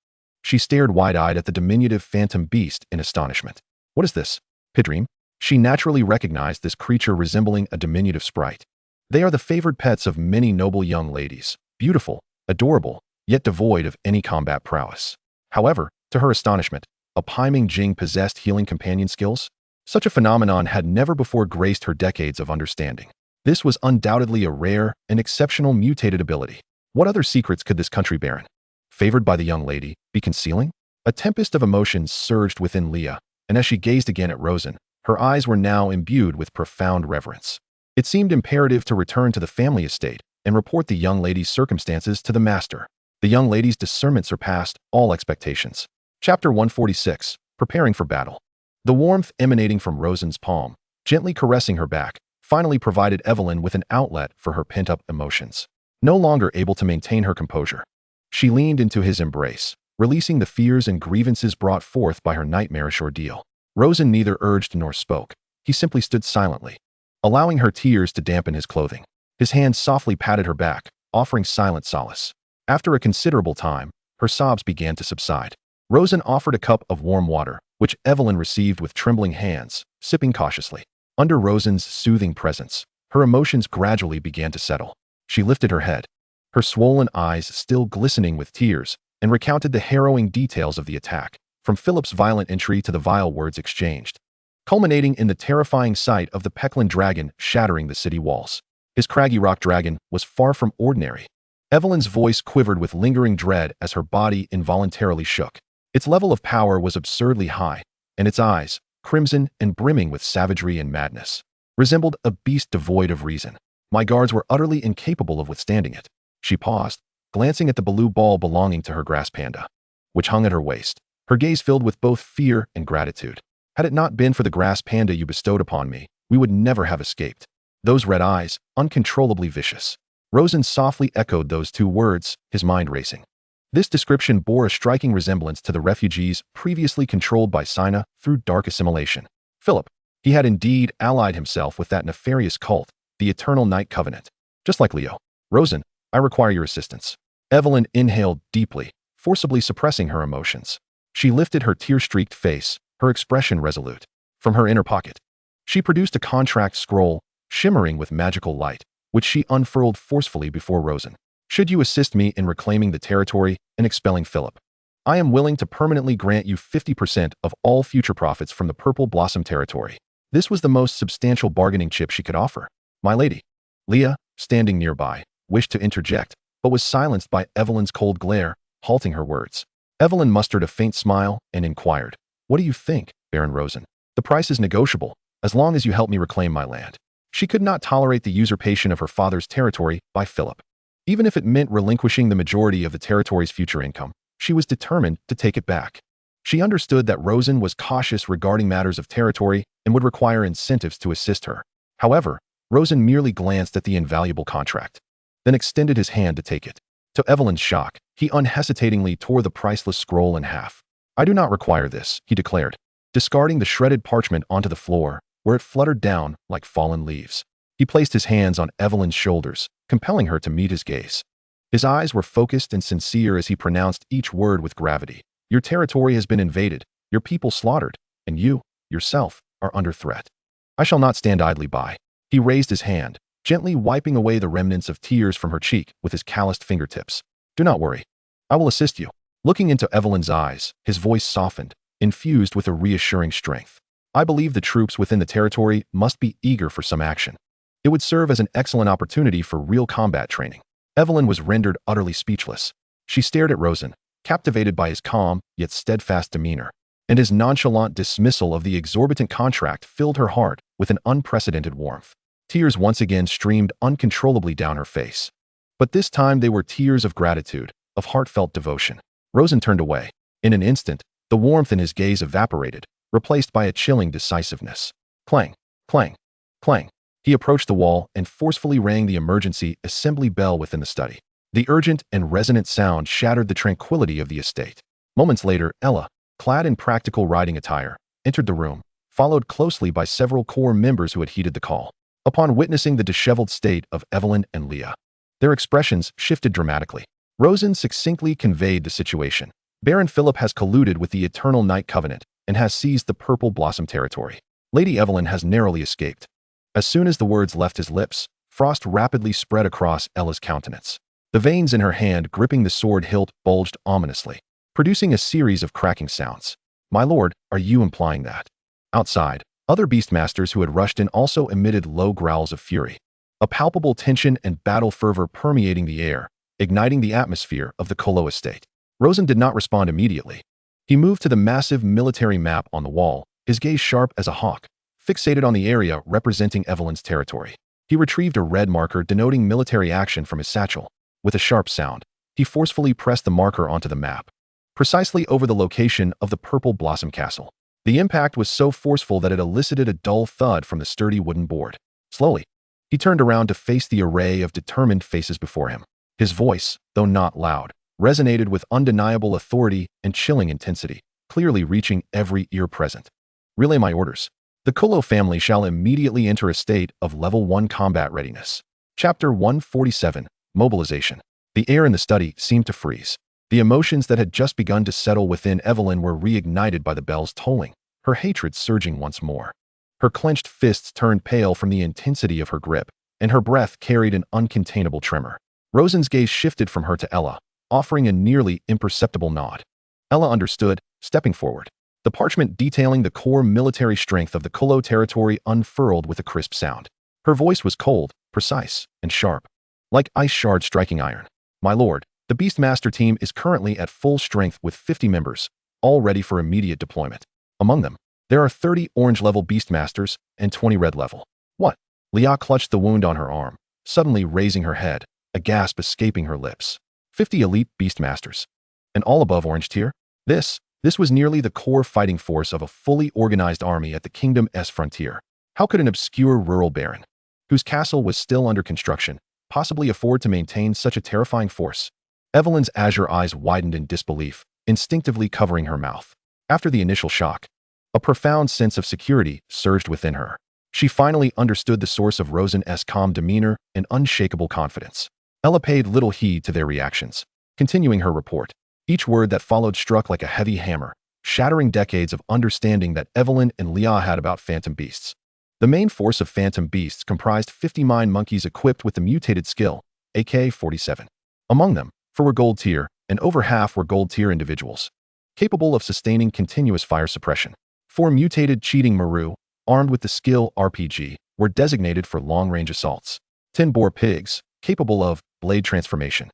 She stared wide-eyed at the diminutive phantom beast in astonishment. "What is this? Pidream?" She naturally recognized this creature resembling a diminutive sprite. They are the favored pets of many noble young ladies, beautiful, adorable, yet devoid of any combat prowess. However, to her astonishment, a Paiming Jing possessed healing companion skills? Such a phenomenon had never before graced her decades of understanding. This was undoubtedly a rare and exceptional mutated ability. What other secrets could this country baron, favored by the young lady, be concealing? A tempest of emotions surged within Leah, and as she gazed again at Rosen, her eyes were now imbued with profound reverence. It seemed imperative to return to the family estate and report the young lady's circumstances to the master. The young lady's discernment surpassed all expectations. Chapter 146. Preparing for battle. The warmth emanating from Rosen's palm, gently caressing her back, finally provided Evelyn with an outlet for her pent-up emotions. No longer able to maintain her composure, she leaned into his embrace, releasing the fears and grievances brought forth by her nightmarish ordeal. Rosen neither urged nor spoke. He simply stood silently, allowing her tears to dampen his clothing. His hand softly patted her back, offering silent solace. After a considerable time, her sobs began to subside. Rosen offered a cup of warm water, which Evelyn received with trembling hands, sipping cautiously. Under Rosen's soothing presence, her emotions gradually began to settle. She lifted her head, her swollen eyes still glistening with tears, and recounted the harrowing details of the attack, from Philip's violent entry to the vile words exchanged, culminating in the terrifying sight of the Peklin dragon shattering the city walls. His craggy rock dragon was far from ordinary. Evelyn's voice quivered with lingering dread as her body involuntarily shook. Its level of power was absurdly high, and its eyes, crimson and brimming with savagery and madness, resembled a beast devoid of reason. My guards were utterly incapable of withstanding it. She paused, glancing at the blue ball belonging to her grass panda, which hung at her waist, her gaze filled with both fear and gratitude. "Had it not been for the grass panda you bestowed upon me, we would never have escaped." Those red eyes, uncontrollably vicious. Rosen softly echoed those two words, his mind racing. This description bore a striking resemblance to the refugees previously controlled by Sina through dark assimilation. Philip, he had indeed allied himself with that nefarious cult, the Eternal Night Covenant. Just like Leo. "Rosen, I require your assistance." Evelyn inhaled deeply, forcibly suppressing her emotions. She lifted her tear-streaked face, her expression resolute. From her inner pocket, she produced a contract scroll, shimmering with magical light, which she unfurled forcefully before Rosen. "Should you assist me in reclaiming the territory and expelling Philip, I am willing to permanently grant you 50% of all future profits from the Purple Blossom territory." This was the most substantial bargaining chip she could offer. "My lady." Leah, standing nearby, wished to interject, but was silenced by Evelyn's cold glare, halting her words. Evelyn mustered a faint smile and inquired, "What do you think, Baron Rosen? The price is negotiable, as long as you help me reclaim my land." She could not tolerate the usurpation of her father's territory by Philip. Even if it meant relinquishing the majority of the territory's future income, she was determined to take it back. She understood that Rosen was cautious regarding matters of territory and would require incentives to assist her. However, Rosen merely glanced at the invaluable contract, then extended his hand to take it. To Evelyn's shock, he unhesitatingly tore the priceless scroll in half. "I do not require this," he declared, discarding the shredded parchment onto the floor, where it fluttered down like fallen leaves. He placed his hands on Evelyn's shoulders, compelling her to meet his gaze. His eyes were focused and sincere as he pronounced each word with gravity. "Your territory has been invaded, your people slaughtered, and you, yourself, are under threat. I shall not stand idly by." He raised his hand, gently wiping away the remnants of tears from her cheek with his calloused fingertips. "Do not worry. I will assist you." Looking into Evelyn's eyes, his voice softened, infused with a reassuring strength. "I believe the troops within the territory must be eager for some action. It would serve as an excellent opportunity for real combat training." Evelyn was rendered utterly speechless. She stared at Rosen, captivated by his calm yet steadfast demeanor, and his nonchalant dismissal of the exorbitant contract filled her heart with an unprecedented warmth. Tears once again streamed uncontrollably down her face. But this time they were tears of gratitude, of heartfelt devotion. Rosen turned away. In an instant, the warmth in his gaze evaporated, replaced by a chilling decisiveness. Clang, clang, clang. He approached the wall and forcefully rang the emergency assembly bell within the study. The urgent and resonant sound shattered the tranquility of the estate. Moments later, Ella, clad in practical riding attire, entered the room, followed closely by several core members who had heeded the call. Upon witnessing the disheveled state of Evelyn and Leah, their expressions shifted dramatically. Rosen succinctly conveyed the situation. "Baron Philip has colluded with the Eternal Night Covenant and has seized the Purple Blossom territory. Lady Evelyn has narrowly escaped." As soon as the words left his lips, frost rapidly spread across Ella's countenance. The veins in her hand gripping the sword hilt bulged ominously, producing a series of cracking sounds. "My lord, are you implying that?" Outside, other beastmasters who had rushed in also emitted low growls of fury. A palpable tension and battle fervor permeating the air, igniting the atmosphere of the Colo estate. Rosen did not respond immediately. He moved to the massive military map on the wall, his gaze sharp as a hawk, fixated on the area representing Evelyn's territory. He retrieved a red marker denoting military action from his satchel. With a sharp sound, he forcefully pressed the marker onto the map, precisely over the location of the Purple Blossom Castle. The impact was so forceful that it elicited a dull thud from the sturdy wooden board. Slowly, he turned around to face the array of determined faces before him. His voice, though not loud, resonated with undeniable authority and chilling intensity, clearly reaching every ear present. "Relay my orders. The Colo family shall immediately enter a state of level 1 combat readiness." Chapter 147, Mobilization. The air in the study seemed to freeze. The emotions that had just begun to settle within Evelyn were reignited by the bell's tolling, her hatred surging once more. Her clenched fists turned pale from the intensity of her grip, and her breath carried an uncontainable tremor. Rosen's gaze shifted from her to Ella, offering a nearly imperceptible nod. Ella understood, stepping forward. The parchment detailing the core military strength of the Colo territory unfurled with a crisp sound. Her voice was cold, precise, and sharp, like ice shards striking iron. "My lord, the Beastmaster team is currently at full strength with 50 members, all ready for immediate deployment. Among them, there are 30 orange-level Beastmasters and 20 red-level." "What?" Leah clutched the wound on her arm, suddenly raising her head, a gasp escaping her lips. 50 elite Beastmasters. And all above orange tier? This was nearly the core fighting force of a fully organized army at the kingdom's frontier. How could an obscure rural baron, whose castle was still under construction, possibly afford to maintain such a terrifying force? Evelyn's azure eyes widened in disbelief, instinctively covering her mouth. After the initial shock, a profound sense of security surged within her. She finally understood the source of Rosen's calm demeanor and unshakable confidence. Ella paid little heed to their reactions, continuing her report. Each word that followed struck like a heavy hammer, shattering decades of understanding that Evelyn and Leah had about phantom beasts. The main force of phantom beasts comprised 50 mine monkeys equipped with the mutated skill, AK-47. Among them, 4 were gold tier, and over half were gold tier individuals, capable of sustaining continuous fire suppression. 4 mutated cheating Maru, armed with the skill RPG, were designated for long-range assaults. 10 boar pigs, capable of blade transformation,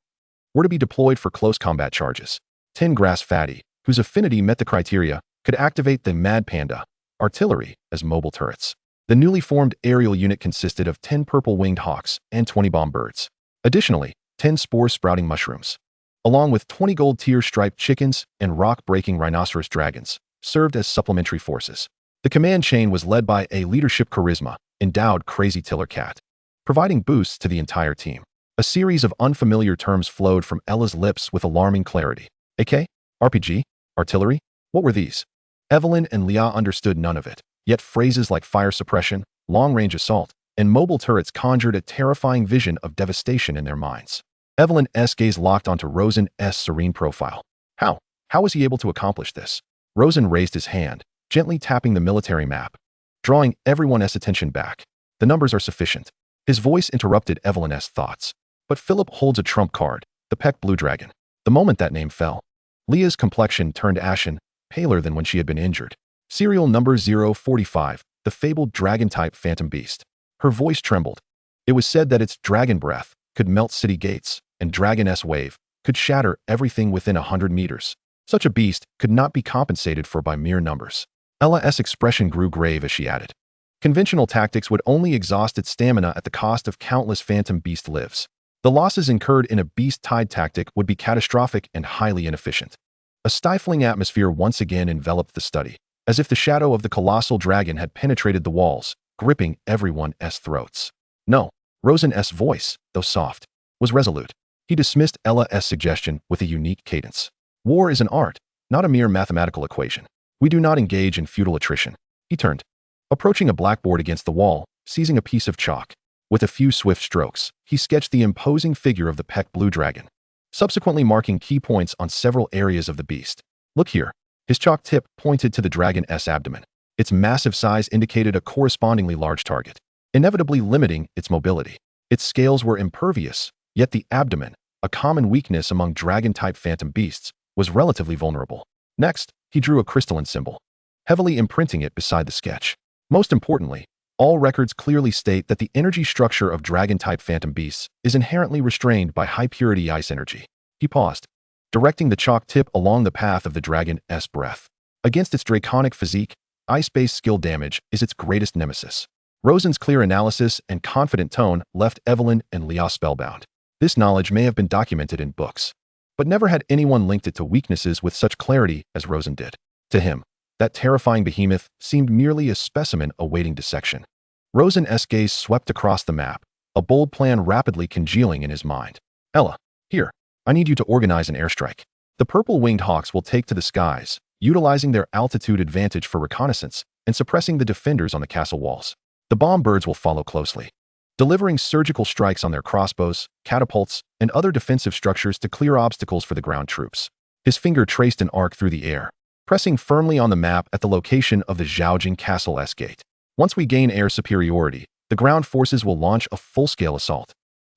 were to be deployed for close combat charges. 10 grass fatty, whose affinity met the criteria, could activate the Mad Panda artillery as mobile turrets. The newly formed aerial unit consisted of 10 purple-winged hawks and 20 bomb birds. Additionally, 10 spore-sprouting mushrooms, along with 20 gold-tier striped chickens and rock-breaking rhinoceros dragons, served as supplementary forces. The command chain was led by a leadership charisma, endowed crazy tiller cat, providing boosts to the entire team. A series of unfamiliar terms flowed from Ella's lips with alarming clarity. AK? RPG? Artillery? What were these? Evelyn and Leah understood none of it, yet phrases like fire suppression, long-range assault, and mobile turrets conjured a terrifying vision of devastation in their minds. Evelyn's gaze locked onto Rosen's serene profile. How? How was he able to accomplish this? Rosen raised his hand, gently tapping the military map, drawing everyone's attention back. The numbers are sufficient. His voice interrupted Evelyn's thoughts. But Philip holds a trump card, the Peck Blue Dragon. The moment that name fell, Leah's complexion turned ashen, paler than when she had been injured. Serial number 045, the fabled dragon-type phantom beast. Her voice trembled. It was said that its dragon breath could melt city gates, and Dragon's wave could shatter everything within 100 meters. Such a beast could not be compensated for by mere numbers. Ella's expression grew grave as she added. Conventional tactics would only exhaust its stamina at the cost of countless phantom beast lives. The losses incurred in a beast-tied tactic would be catastrophic and highly inefficient. A stifling atmosphere once again enveloped the study, as if the shadow of the colossal dragon had penetrated the walls, gripping everyone's throats. No, Rosen's voice, though soft, was resolute. He dismissed Ella's suggestion with a unique cadence. War is an art, not a mere mathematical equation. We do not engage in futile attrition. He turned, approaching a blackboard against the wall, seizing a piece of chalk. With a few swift strokes, he sketched the imposing figure of the Peck Blue Dragon, subsequently marking key points on several areas of the beast. Look here. His chalk tip pointed to the dragon's abdomen. Its massive size indicated a correspondingly large target, inevitably limiting its mobility. Its scales were impervious, yet the abdomen, a common weakness among dragon-type phantom beasts, was relatively vulnerable. Next, he drew a crystalline symbol, heavily imprinting it beside the sketch. Most importantly, all records clearly state that the energy structure of dragon-type phantom beasts is inherently restrained by high-purity ice energy. He paused, directing the chalk tip along the path of the dragon's breath. Against its draconic physique, ice-based skill damage is its greatest nemesis. Rosen's clear analysis and confident tone left Evelyn and Leah spellbound. This knowledge may have been documented in books, but never had anyone linked it to weaknesses with such clarity as Rosen did. To him, that terrifying behemoth seemed merely a specimen awaiting dissection. Rosen's gaze swept across the map, a bold plan rapidly congealing in his mind. Ella, here, I need you to organize an airstrike. The purple-winged hawks will take to the skies, utilizing their altitude advantage for reconnaissance and suppressing the defenders on the castle walls. The bomb birds will follow closely, delivering surgical strikes on their crossbows, catapults, and other defensive structures to clear obstacles for the ground troops. His finger traced an arc through the air, pressing firmly on the map at the location of the Zhaojing Castle's gate. Once we gain air superiority, the ground forces will launch a full-scale assault.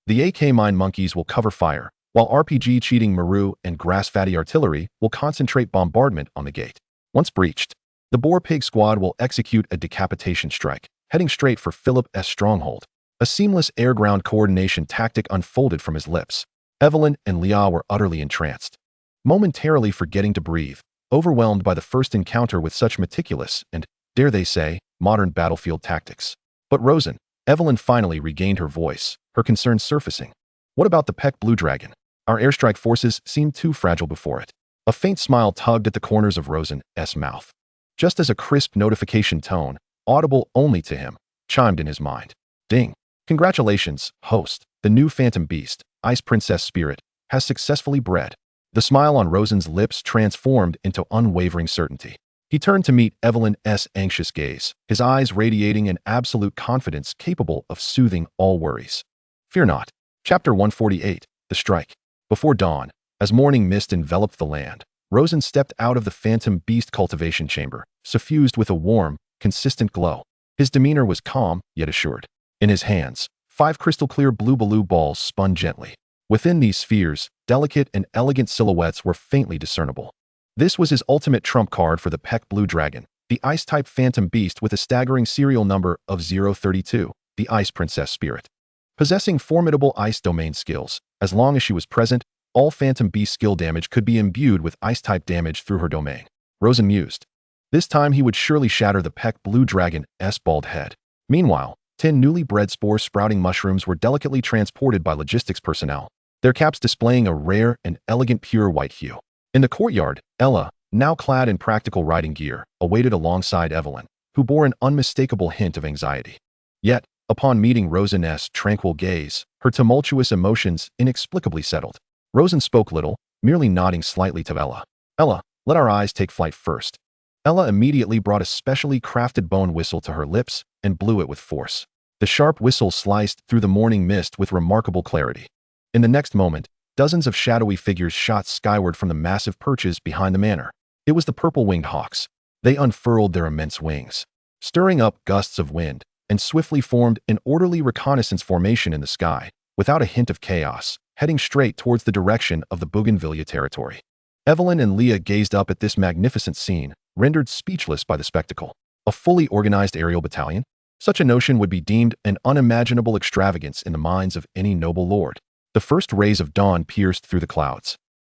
The AK mine monkeys will cover fire, while RPG-cheating Maru and grass-fatty artillery will concentrate bombardment on the gate. Once breached, the Boar Pig squad will execute a decapitation strike, heading straight for Philip's stronghold. A seamless air-ground coordination tactic unfolded from his lips. Evelyn and Leah were utterly entranced, momentarily forgetting to breathe, overwhelmed by the first encounter with such meticulous and, dare they say, modern battlefield tactics. But Rosen, Evelyn finally regained her voice, her concerns surfacing. What about the Peck Blue Dragon? Our airstrike forces seemed too fragile before it. A faint smile tugged at the corners of Rosen's mouth, just as a crisp notification tone, audible only to him, chimed in his mind. Ding! Congratulations, host. The new phantom beast, Ice Princess Spirit, has successfully bred. The smile on Rosen's lips transformed into unwavering certainty. He turned to meet Evelyn's anxious gaze, his eyes radiating an absolute confidence capable of soothing all worries. Fear not. Chapter 148, The Strike. Before dawn, as morning mist enveloped the land, Rosen stepped out of the phantom beast cultivation chamber, suffused with a warm, consistent glow. His demeanor was calm, yet assured. In his hands, 5 crystal-clear blue baloo balls spun gently. Within these spheres, delicate and elegant silhouettes were faintly discernible. This was his ultimate trump card for the Peck Blue Dragon, the ice-type phantom beast with a staggering serial number of 032, the Ice Princess Spirit. Possessing formidable ice domain skills, as long as she was present, all phantom beast skill damage could be imbued with ice-type damage through her domain. Rosen mused. This time he would surely shatter the Peck Blue Dragon's bald head. Meanwhile, 10 newly bred spore-sprouting mushrooms were delicately transported by logistics personnel, their caps displaying a rare and elegant pure white hue. In the courtyard, Ella, now clad in practical riding gear, awaited alongside Evelyn, who bore an unmistakable hint of anxiety. Yet, upon meeting Rosen's tranquil gaze, her tumultuous emotions inexplicably settled. Rosen spoke little, merely nodding slightly to Ella. Ella, let our eyes take flight first. Ella immediately brought a specially crafted bone whistle to her lips and blew it with force. The sharp whistle sliced through the morning mist with remarkable clarity. In the next moment, dozens of shadowy figures shot skyward from the massive perches behind the manor. It was the purple-winged hawks. They unfurled their immense wings, stirring up gusts of wind, and swiftly formed an orderly reconnaissance formation in the sky, without a hint of chaos, heading straight towards the direction of the Bougainvillea territory. Evelyn and Leah gazed up at this magnificent scene, rendered speechless by the spectacle. A fully organized aerial battalion? Such a notion would be deemed an unimaginable extravagance in the minds of any noble lord. The first rays of dawn pierced through the clouds,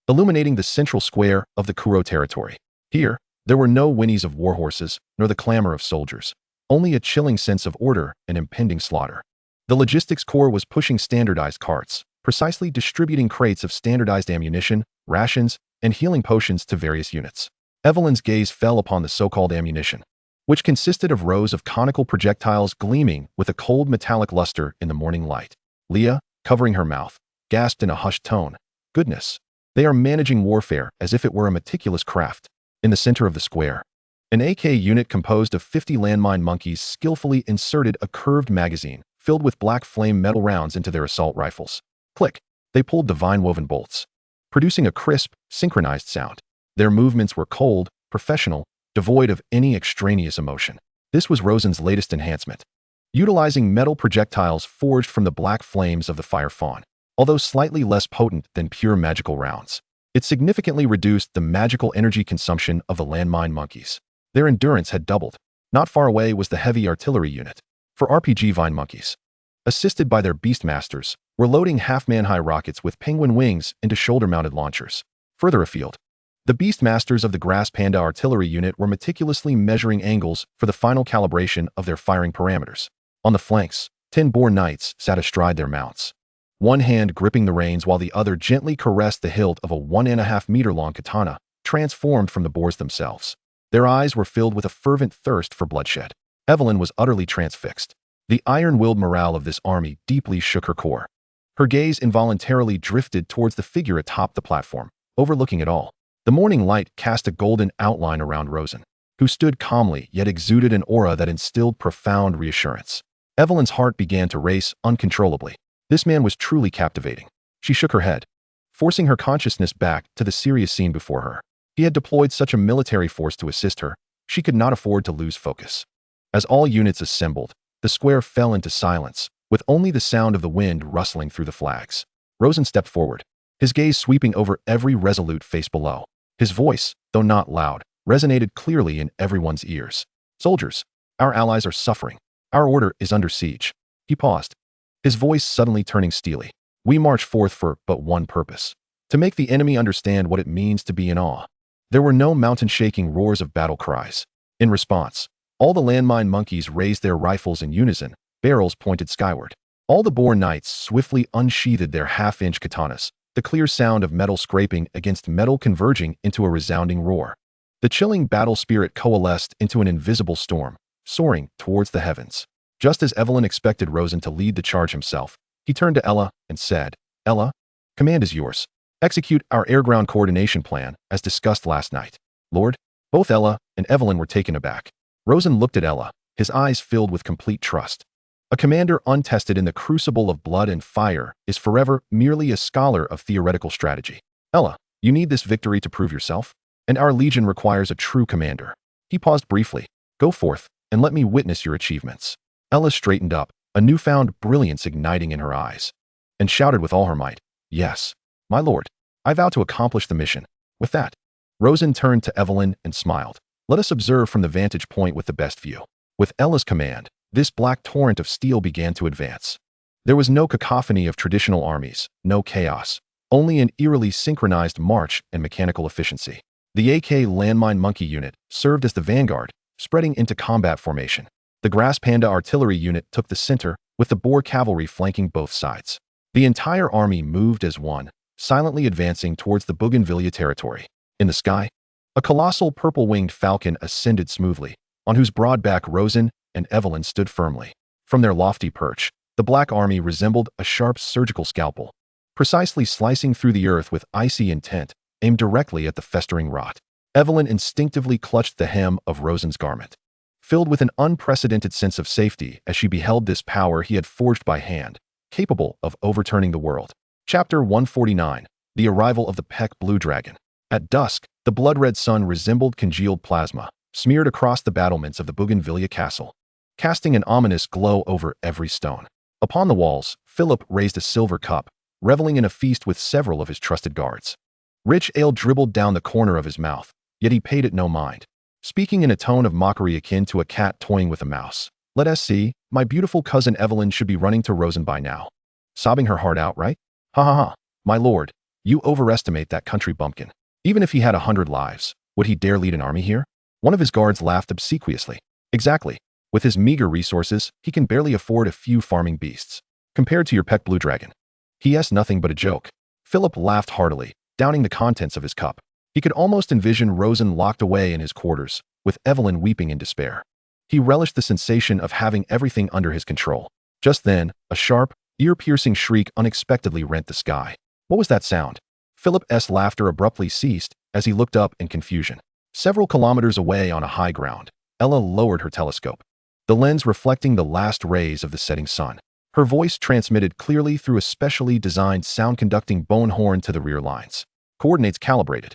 illuminating the central square of the Kuro territory. Here, there were no whinnies of warhorses, nor the clamor of soldiers, only a chilling sense of order and impending slaughter. The logistics corps was pushing standardized carts, precisely distributing crates of standardized ammunition, rations, and healing potions to various units. Evelyn's gaze fell upon the so-called ammunition, which consisted of rows of conical projectiles gleaming with a cold metallic luster in the morning light. Leah, covering her mouth, gasped in a hushed tone, "Goodness! They are managing warfare as if it were a meticulous craft." In the center of the square, an AK unit composed of 50 landmine monkeys skillfully inserted a curved magazine filled with black flame metal rounds into their assault rifles. Click! They pulled the vine-woven bolts, producing a crisp, synchronized sound. Their movements were cold, professional, devoid of any extraneous emotion. This was Rosen's latest enhancement, utilizing metal projectiles forged from the black flames of the fire fawn. Although slightly less potent than pure magical rounds, it significantly reduced the magical energy consumption of the landmine monkeys. Their endurance had doubled. Not far away was the heavy artillery unit. For RPG vine monkeys, assisted by their beastmasters, were loading half-man-high rockets with penguin wings into shoulder-mounted launchers. Further afield, the beastmasters of the grass panda artillery unit were meticulously measuring angles for the final calibration of their firing parameters. On the flanks, 10 boar knights sat astride their mounts, one hand gripping the reins while the other gently caressed the hilt of a 1.5-meter-long katana, transformed from the boars themselves. Their eyes were filled with a fervent thirst for bloodshed. Evelyn was utterly transfixed. The iron-willed morale of this army deeply shook her core. Her gaze involuntarily drifted towards the figure atop the platform, overlooking it all. The morning light cast a golden outline around Rosen, who stood calmly yet exuded an aura that instilled profound reassurance. Evelyn's heart began to race uncontrollably. This man was truly captivating. She shook her head, forcing her consciousness back to the serious scene before her. He had deployed such a military force to assist her, she could not afford to lose focus. As all units assembled, the square fell into silence, with only the sound of the wind rustling through the flags. Rosen stepped forward, his gaze sweeping over every resolute face below. His voice, though not loud, resonated clearly in everyone's ears. "Soldiers, our allies are suffering. Our order is under siege." He paused, his voice suddenly turning steely. "We march forth for but one purpose: to make the enemy understand what it means to be in awe." There were no mountain-shaking roars of battle cries. In response, all the landmine monkeys raised their rifles in unison, barrels pointed skyward. All the boar knights swiftly unsheathed their half-inch katanas, the clear sound of metal scraping against metal converging into a resounding roar. The chilling battle spirit coalesced into an invisible storm, soaring towards the heavens. Just as Evelyn expected Rosen to lead the charge himself, he turned to Ella and said, "Ella, command is yours. Execute our air-ground coordination plan as discussed last night." "Lord?" Both Ella and Evelyn were taken aback. Rosen looked at Ella, his eyes filled with complete trust. A commander untested in the crucible of blood and fire is forever merely a scholar of theoretical strategy. "Ella, you need this victory to prove yourself, and our legion requires a true commander." He paused briefly. "Go forth, and let me witness your achievements." Ella straightened up, a newfound brilliance igniting in her eyes, and shouted with all her might, "Yes, my lord, I vow to accomplish the mission." With that, Rosen turned to Evelyn and smiled. "Let us observe from the vantage point with the best view." With Ella's command, this black torrent of steel began to advance. There was no cacophony of traditional armies, no chaos, only an eerily synchronized march and mechanical efficiency. The AK landmine monkey unit served as the vanguard, spreading into combat formation. The grass panda artillery unit took the center, with the boar cavalry flanking both sides. The entire army moved as one, silently advancing towards the Bougainvillea territory. In the sky, a colossal purple-winged falcon ascended smoothly, on whose broad back Rosen and Evelyn stood firmly. From their lofty perch, the Black Army resembled a sharp surgical scalpel, precisely slicing through the earth with icy intent, aimed directly at the festering rot. Evelyn instinctively clutched the hem of Rosen's garment, filled with an unprecedented sense of safety as she beheld this power he had forged by hand, capable of overturning the world. Chapter 149. The Arrival of the Peck Blue Dragon. At dusk, the blood-red sun resembled congealed plasma, smeared across the battlements of the Bougainvillea castle, casting an ominous glow over every stone. Upon the walls, Philip raised a silver cup, reveling in a feast with several of his trusted guards. Rich ale dribbled down the corner of his mouth, yet he paid it no mind, speaking in a tone of mockery akin to a cat toying with a mouse. "Let us see, my beautiful cousin Evelyn should be running to Rosen by now. Sobbing her heart out, right? Ha ha ha. My lord, you overestimate that country bumpkin. Even if he had 100 lives, would he dare lead an army here?" One of his guards laughed obsequiously. "Exactly. With his meager resources, he can barely afford a few farming beasts. Compared to your Peck Blue Dragon. He asked nothing but a joke." Philip laughed heartily, downing the contents of his cup. He could almost envision Rosen locked away in his quarters, with Evelyn weeping in despair. He relished the sensation of having everything under his control. Just then, a sharp, ear-piercing shriek unexpectedly rent the sky. What was that sound? Philip's laughter abruptly ceased as he looked up in confusion. Several kilometers away on a high ground, Ella lowered her telescope, the lens reflecting the last rays of the setting sun. Her voice transmitted clearly through a specially designed sound-conducting bone horn to the rear lines. Coordinates calibrated.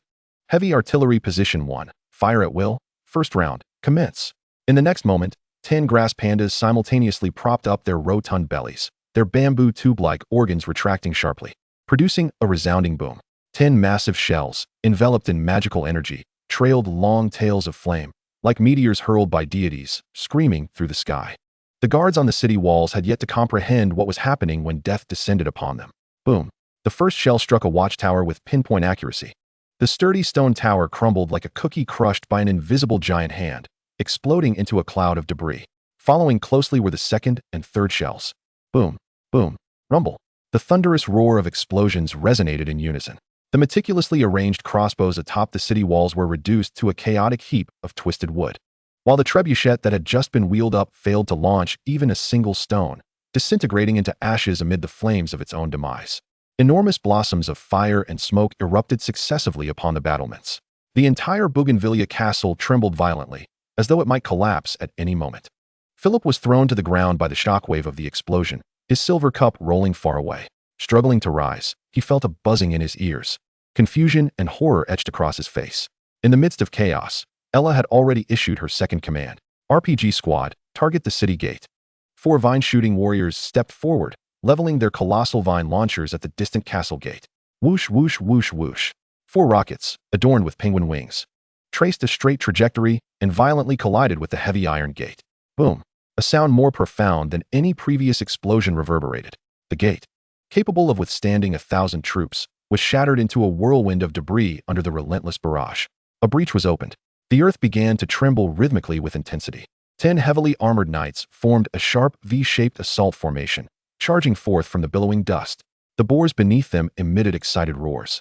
Heavy artillery position 1. Fire at will. First round. Commence. In the next moment, 10 grass pandas simultaneously propped up their rotund bellies, their bamboo tube-like organs retracting sharply, producing a resounding boom. 10 massive shells, enveloped in magical energy, trailed long tails of flame, like meteors hurled by deities, screaming through the sky. The guards on the city walls had yet to comprehend what was happening when death descended upon them. Boom. The first shell struck a watchtower with pinpoint accuracy. The sturdy stone tower crumbled like a cookie crushed by an invisible giant hand, exploding into a cloud of debris. Following closely were the second and third shells. Boom, boom, rumble. The thunderous roar of explosions resonated in unison. The meticulously arranged crossbows atop the city walls were reduced to a chaotic heap of twisted wood, while the trebuchet that had just been wheeled up failed to launch even a single stone, disintegrating into ashes amid the flames of its own demise. Enormous blossoms of fire and smoke erupted successively upon the battlements. The entire Bougainvillea castle trembled violently, as though it might collapse at any moment. Philip was thrown to the ground by the shockwave of the explosion, his silver cup rolling far away. Struggling to rise, he felt a buzzing in his ears. Confusion and horror etched across his face. In the midst of chaos, Ella had already issued her second command. RPG squad, target the city gate. 4 vine-shooting warriors stepped forward, leveling their colossal vine launchers at the distant castle gate. Whoosh, whoosh, whoosh, whoosh. 4 rockets, adorned with penguin wings, traced a straight trajectory and violently collided with the heavy iron gate. Boom. A sound more profound than any previous explosion reverberated. The gate, capable of withstanding 1,000 troops, was shattered into a whirlwind of debris under the relentless barrage. A breach was opened. The earth began to tremble rhythmically with intensity. 10 heavily armored knights formed a sharp V-shaped assault formation, charging forth from the billowing dust. The boars beneath them emitted excited roars,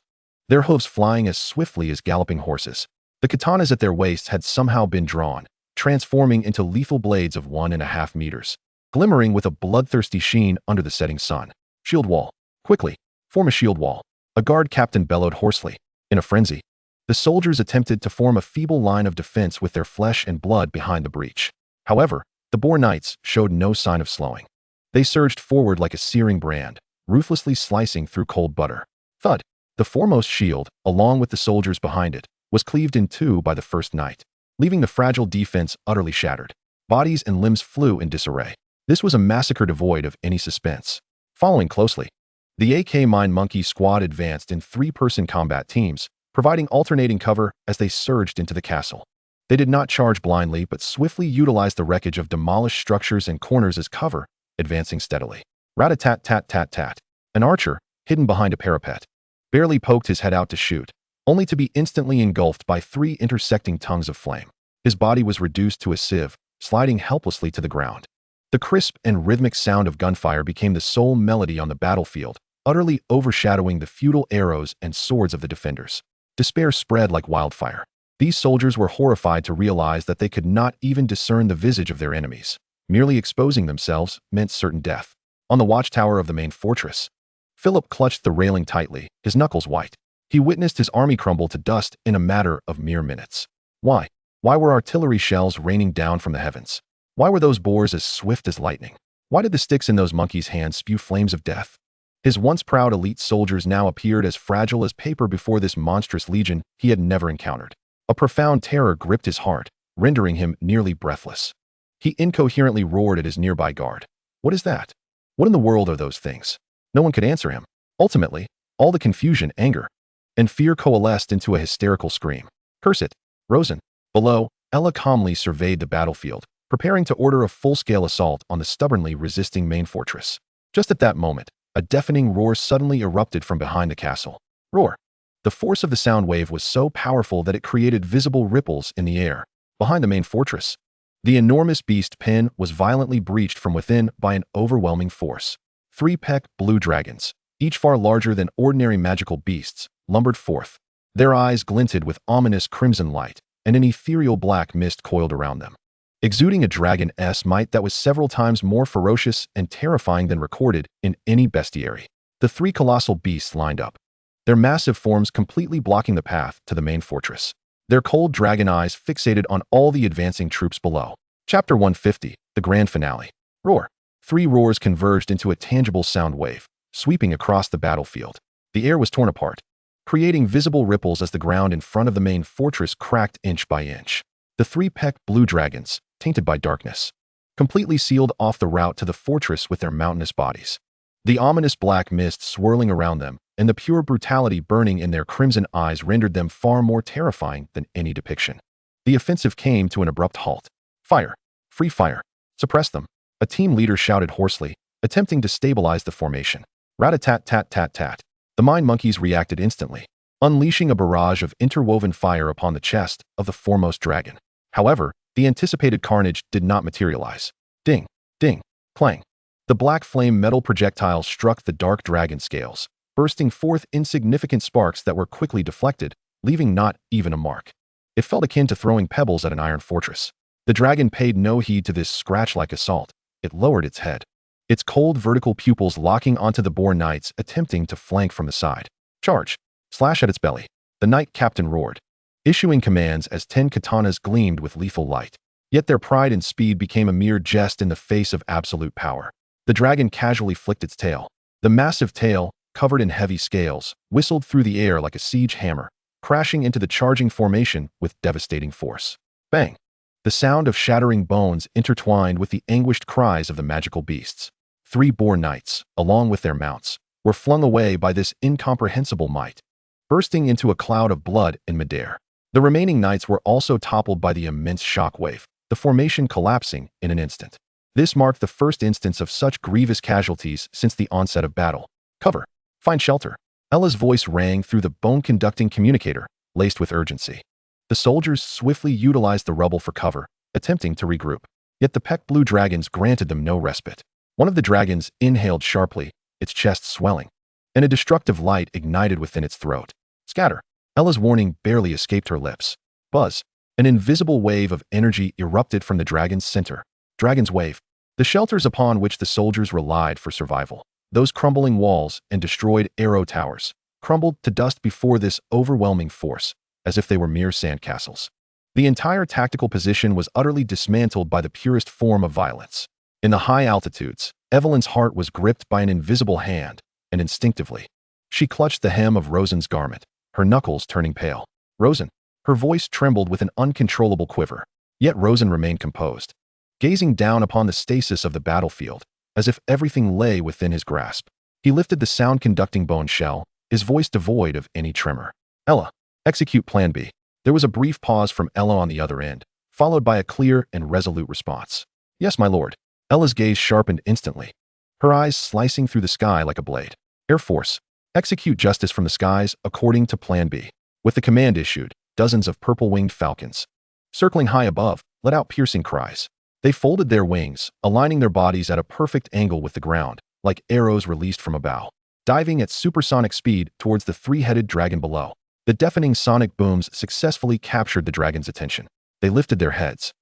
their hooves flying as swiftly as galloping horses. The katanas at their waists had somehow been drawn, transforming into lethal blades of 1.5 meters, glimmering with a bloodthirsty sheen under the setting sun. Shield wall. Quickly, form a shield wall. A guard captain bellowed hoarsely. In a frenzy, the soldiers attempted to form a feeble line of defense with their flesh and blood behind the breach. However, the boar knights showed no sign of slowing. They surged forward like a searing brand, ruthlessly slicing through cold butter. Thud! The foremost shield, along with the soldiers behind it, was cleaved in two by the first knight, leaving the fragile defense utterly shattered. Bodies and limbs flew in disarray. This was a massacre devoid of any suspense. Following closely, the AK Mine Monkey squad advanced in 3-person combat teams, providing alternating cover as they surged into the castle. They did not charge blindly, but swiftly utilized the wreckage of demolished structures and corners as cover, advancing steadily. Rat-a-tat-tat-tat-tat. An archer, hidden behind a parapet, barely poked his head out to shoot, only to be instantly engulfed by 3 intersecting tongues of flame. His body was reduced to a sieve, sliding helplessly to the ground. The crisp and rhythmic sound of gunfire became the sole melody on the battlefield, utterly overshadowing the futile arrows and swords of the defenders. Despair spread like wildfire. These soldiers were horrified to realize that they could not even discern the visage of their enemies. Merely exposing themselves meant certain death. On the watchtower of the main fortress, Philip clutched the railing tightly, his knuckles white. He witnessed his army crumble to dust in a matter of mere minutes. Why? Why were artillery shells raining down from the heavens? Why were those boars as swift as lightning? Why did the sticks in those monkeys' hands spew flames of death? His once proud elite soldiers now appeared as fragile as paper before this monstrous legion he had never encountered. A profound terror gripped his heart, rendering him nearly breathless. He incoherently roared at his nearby guard. What is that? What in the world are those things? No one could answer him. Ultimately, all the confusion, anger, and fear coalesced into a hysterical scream. Curse it! Rosen. Below, Ella calmly surveyed the battlefield, preparing to order a full-scale assault on the stubbornly resisting main fortress. Just at that moment, a deafening roar suddenly erupted from behind the castle. Roar! The force of the sound wave was so powerful that it created visible ripples in the air. Behind the main fortress, the enormous beast pen was violently breached from within by an overwhelming force. 3 peck blue dragons, each far larger than ordinary magical beasts, lumbered forth. Their eyes glinted with ominous crimson light, and an ethereal black mist coiled around them, exuding a dragon's might that was several times more ferocious and terrifying than recorded in any bestiary. The 3 colossal beasts lined up, their massive forms completely blocking the path to the main fortress, their cold dragon eyes fixated on all the advancing troops below. Chapter 150, the grand finale. Roar. 3 roars converged into a tangible sound wave, sweeping across the battlefield. The air was torn apart, creating visible ripples as the ground in front of the main fortress cracked inch by inch. The 3 peck blue dragons, tainted by darkness, completely sealed off the route to the fortress with their mountainous bodies. The ominous black mist swirling around them and the pure brutality burning in their crimson eyes rendered them far more terrifying than any depiction. The offensive came to an abrupt halt. Fire! Free fire! Suppress them! A team leader shouted hoarsely, attempting to stabilize the formation. Rat-a-tat-tat-tat-tat. The mine monkeys reacted instantly, unleashing a barrage of interwoven fire upon the chest of the foremost dragon. However, the anticipated carnage did not materialize. Ding! Ding! Clang! The black flame metal projectiles struck the dark dragon scales, bursting forth insignificant sparks that were quickly deflected, leaving not even a mark. It felt akin to throwing pebbles at an iron fortress. The dragon paid no heed to this scratch-like assault. It lowered its head, its cold vertical pupils locking onto the boar knights attempting to flank from the side. Charge! Slash at its belly. The knight captain roared, issuing commands as 10 katanas gleamed with lethal light. Yet their pride and speed became a mere jest in the face of absolute power. The dragon casually flicked its tail. The massive tail, covered in heavy scales, whistled through the air like a siege hammer, crashing into the charging formation with devastating force. Bang! The sound of shattering bones intertwined with the anguished cries of the magical beasts. 3 boar knights, along with their mounts, were flung away by this incomprehensible might, bursting into a cloud of blood in midair. The remaining knights were also toppled by the immense shockwave, the formation collapsing in an instant. This marked the first instance of such grievous casualties since the onset of battle. Cover! Find shelter! Ella's voice rang through the bone-conducting communicator, laced with urgency. The soldiers swiftly utilized the rubble for cover, attempting to regroup. Yet the peck blue dragons granted them no respite. One of the dragons inhaled sharply, its chest swelling, and a destructive light ignited within its throat. Scatter! Ella's warning barely escaped her lips. Buzz! An invisible wave of energy erupted from the dragon's center. Dragon's wave. The shelters upon which the soldiers relied for survival, those crumbling walls and destroyed arrow towers, crumbled to dust before this overwhelming force, as if they were mere sandcastles. The entire tactical position was utterly dismantled by the purest form of violence. In the high altitudes, Evelyn's heart was gripped by an invisible hand, and instinctively, she clutched the hem of Rosen's garment, her knuckles turning pale. Rosen. Her voice trembled with an uncontrollable quiver. Yet Rosen remained composed, gazing down upon the stasis of the battlefield, as if everything lay within his grasp. He lifted the sound-conducting bone shell, his voice devoid of any tremor. Ella. Execute Plan B. There was a brief pause from Ella on the other end, followed by a clear and resolute response. Yes, my lord. Ella's gaze sharpened instantly, her eyes slicing through the sky like a blade. Air Force. Execute justice from the skies according to Plan B. With the command issued, dozens of purple-winged falcons, circling high above, let out piercing cries. They folded their wings, aligning their bodies at a perfect angle with the ground, like arrows released from a bow, diving at supersonic speed towards the 3-headed dragon below. The deafening sonic booms successfully captured the dragon's attention. They lifted their heads,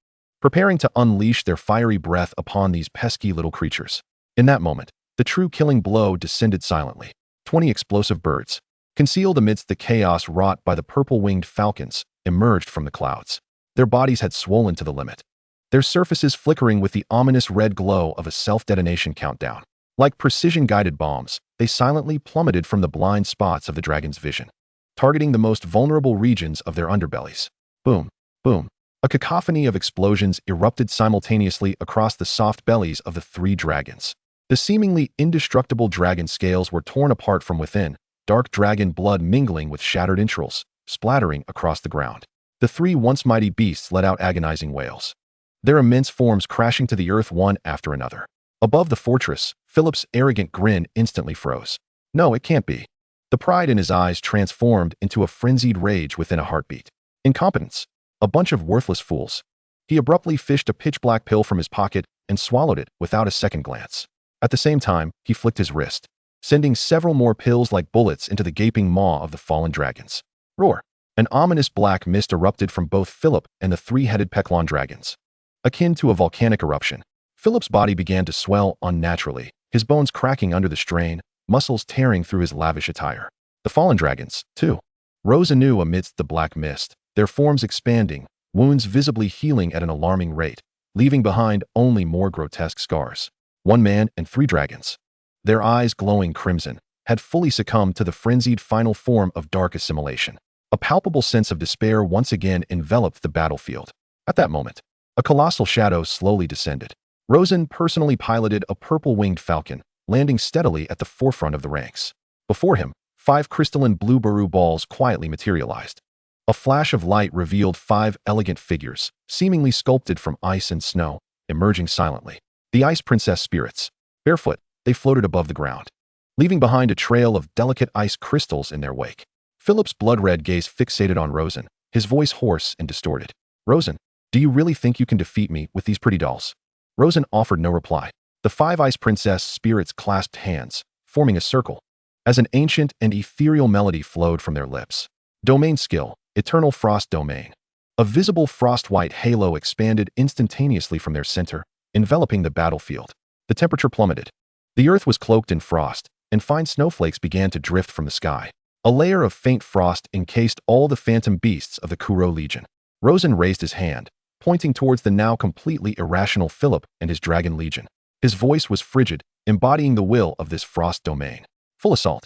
preparing to unleash their fiery breath upon these pesky little creatures. In that moment, the true killing blow descended silently. 20 explosive birds, concealed amidst the chaos wrought by the purple-winged falcons, emerged from the clouds. Their bodies had swollen to the limit, their surfaces flickering with the ominous red glow of a self-detonation countdown. Like precision-guided bombs, they silently plummeted from the blind spots of the dragon's vision, targeting the most vulnerable regions of their underbellies. Boom, boom. A cacophony of explosions erupted simultaneously across the soft bellies of the three dragons. The seemingly indestructible dragon scales were torn apart from within, dark dragon blood mingling with shattered entrails, splattering across the ground. The three once mighty beasts let out agonizing wails, their immense forms crashing to the earth one after another. Above the fortress, Philip's arrogant grin instantly froze. No, it can't be. The pride in his eyes transformed into a frenzied rage within a heartbeat. Incompetence. A bunch of worthless fools. He abruptly fished a pitch-black pill from his pocket and swallowed it without a second glance. At the same time, he flicked his wrist, sending several more pills like bullets into the gaping maw of the fallen dragons. Roar! An ominous black mist erupted from both Philip and the three-headed Peklon dragons. Akin to a volcanic eruption, Philip's body began to swell unnaturally, his bones cracking under the strain, muscles tearing through his lavish attire. The fallen dragons, too, rose anew amidst the black mist, their forms expanding, wounds visibly healing at an alarming rate, leaving behind only more grotesque scars. One man and three dragons, their eyes glowing crimson, had fully succumbed to the frenzied final form of dark assimilation. A palpable sense of despair once again enveloped the battlefield. At that moment, a colossal shadow slowly descended. Rosen personally piloted a purple-winged falcon, landing steadily at the forefront of the ranks. Before him, 5 crystalline blue baru balls quietly materialized. A flash of light revealed 5 elegant figures, seemingly sculpted from ice and snow, emerging silently. The Ice Princess spirits. Barefoot, they floated above the ground, leaving behind a trail of delicate ice crystals in their wake. Philip's blood-red gaze fixated on Rosen, his voice hoarse and distorted. Rosen, do you really think you can defeat me with these pretty dolls? Rosen offered no reply. The 5 Ice Princess spirits clasped hands, forming a circle, as an ancient and ethereal melody flowed from their lips. Domain skill, Eternal Frost Domain. A visible frost-white halo expanded instantaneously from their center, enveloping the battlefield. The temperature plummeted. The earth was cloaked in frost, and fine snowflakes began to drift from the sky. A layer of faint frost encased all the phantom beasts of the Kuro Legion. Rosen raised his hand, pointing towards the now completely irrational Philip and his Dragon Legion. His voice was frigid, embodying the will of this frost domain. Full assault.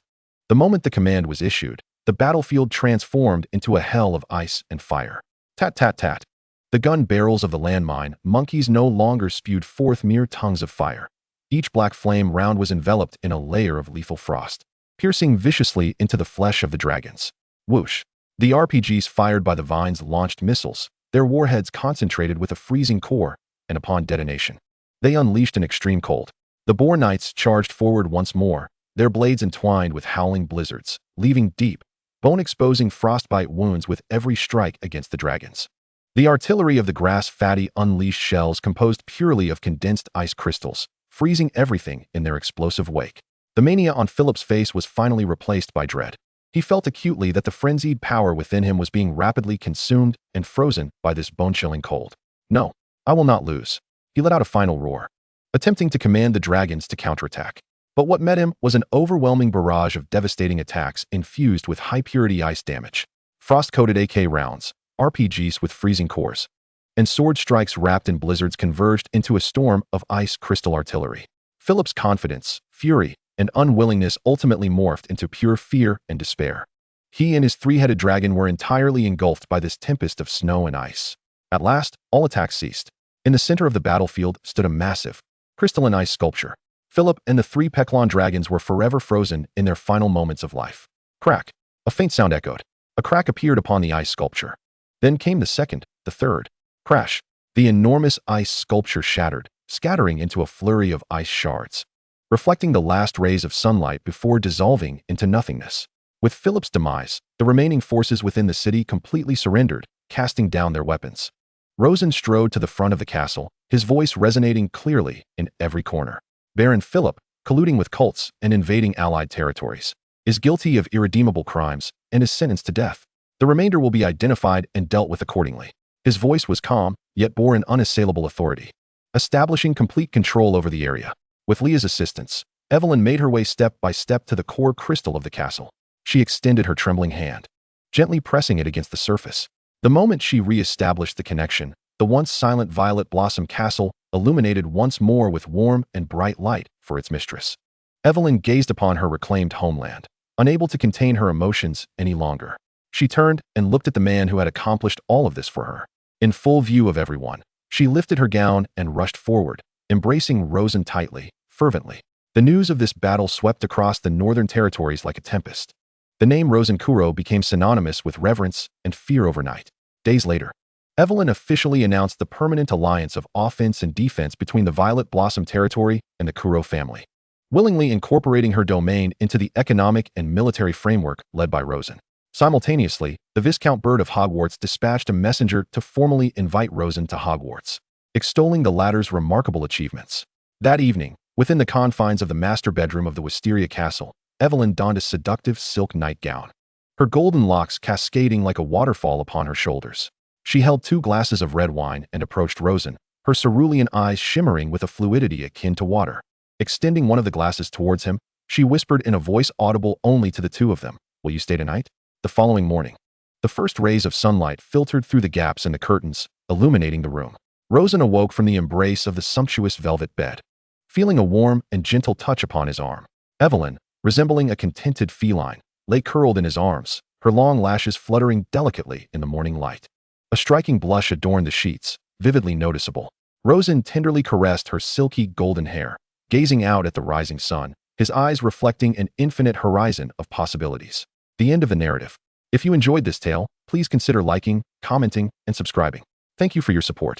The moment the command was issued, the battlefield transformed into a hell of ice and fire. Tat tat tat. The gun barrels of the landmine monkeys no longer spewed forth mere tongues of fire. Each black flame round was enveloped in a layer of lethal frost, piercing viciously into the flesh of the dragons. Whoosh. The RPGs fired by the vines launched missiles, their warheads concentrated with a freezing core, and upon detonation, they unleashed an extreme cold. The Boar Knights charged forward once more, their blades entwined with howling blizzards, leaving deep, bone-exposing frostbite wounds with every strike against the dragons. The artillery of the grass-fatty unleashed shells composed purely of condensed ice crystals, freezing everything in their explosive wake. The mania on Philip's face was finally replaced by dread. He felt acutely that the frenzied power within him was being rapidly consumed and frozen by this bone-chilling cold. No, I will not lose. He let out a final roar, attempting to command the dragons to counterattack. But what met him was an overwhelming barrage of devastating attacks infused with high-purity ice damage. Frost-coated AK rounds, RPGs with freezing cores, and sword strikes wrapped in blizzards converged into a storm of ice crystal artillery. Philip's confidence, fury, and unwillingness ultimately morphed into pure fear and despair. He and his three-headed dragon were entirely engulfed by this tempest of snow and ice. At last, all attacks ceased. In the center of the battlefield stood a massive, crystalline ice sculpture. Philip and the 3 Peklon dragons were forever frozen in their final moments of life. Crack. A faint sound echoed. A crack appeared upon the ice sculpture. Then came the second, the third. Crash. The enormous ice sculpture shattered, scattering into a flurry of ice shards, reflecting the last rays of sunlight before dissolving into nothingness. With Philip's demise, the remaining forces within the city completely surrendered, casting down their weapons. Rosen strode to the front of the castle, his voice resonating clearly in every corner. Baron Philip, colluding with cults and invading allied territories, is guilty of irredeemable crimes and is sentenced to death. The remainder will be identified and dealt with accordingly. His voice was calm, yet bore an unassailable authority, establishing complete control over the area. With Leah's assistance, Evelyn made her way step by step to the core crystal of the castle. She extended her trembling hand, gently pressing it against the surface. The moment she re-established the connection, the once silent Violet Blossom Castle illuminated once more with warm and bright light for its mistress. Evelyn gazed upon her reclaimed homeland, unable to contain her emotions any longer. She turned and looked at the man who had accomplished all of this for her. In full view of everyone, she lifted her gown and rushed forward, embracing Rosen tightly, fervently. The news of this battle swept across the northern territories like a tempest. The name Rosen Kuro became synonymous with reverence and fear overnight. Days later, Evelyn officially announced the permanent alliance of offense and defense between the Violet Blossom territory and the Kuro family, willingly incorporating her domain into the economic and military framework led by Rosen. Simultaneously, the Viscount Bird of Hogwarts dispatched a messenger to formally invite Rosen to Hogwarts, extolling the latter's remarkable achievements. That evening, within the confines of the master bedroom of the Wisteria Castle, Evelyn donned a seductive silk nightgown, her golden locks cascading like a waterfall upon her shoulders. She held 2 glasses of red wine and approached Rosen, her cerulean eyes shimmering with a fluidity akin to water. Extending one of the glasses towards him, she whispered in a voice audible only to the two of them, "Will you stay tonight?" The following morning, the first rays of sunlight filtered through the gaps in the curtains, illuminating the room. Rosen awoke from the embrace of the sumptuous velvet bed, feeling a warm and gentle touch upon his arm. Evelyn, resembling a contented feline, lay curled in his arms, her long lashes fluttering delicately in the morning light. A striking blush adorned the sheets, vividly noticeable. Rosen tenderly caressed her silky golden hair, gazing out at the rising sun, his eyes reflecting an infinite horizon of possibilities. The end of the narrative. If you enjoyed this tale, please consider liking, commenting, and subscribing. Thank you for your support.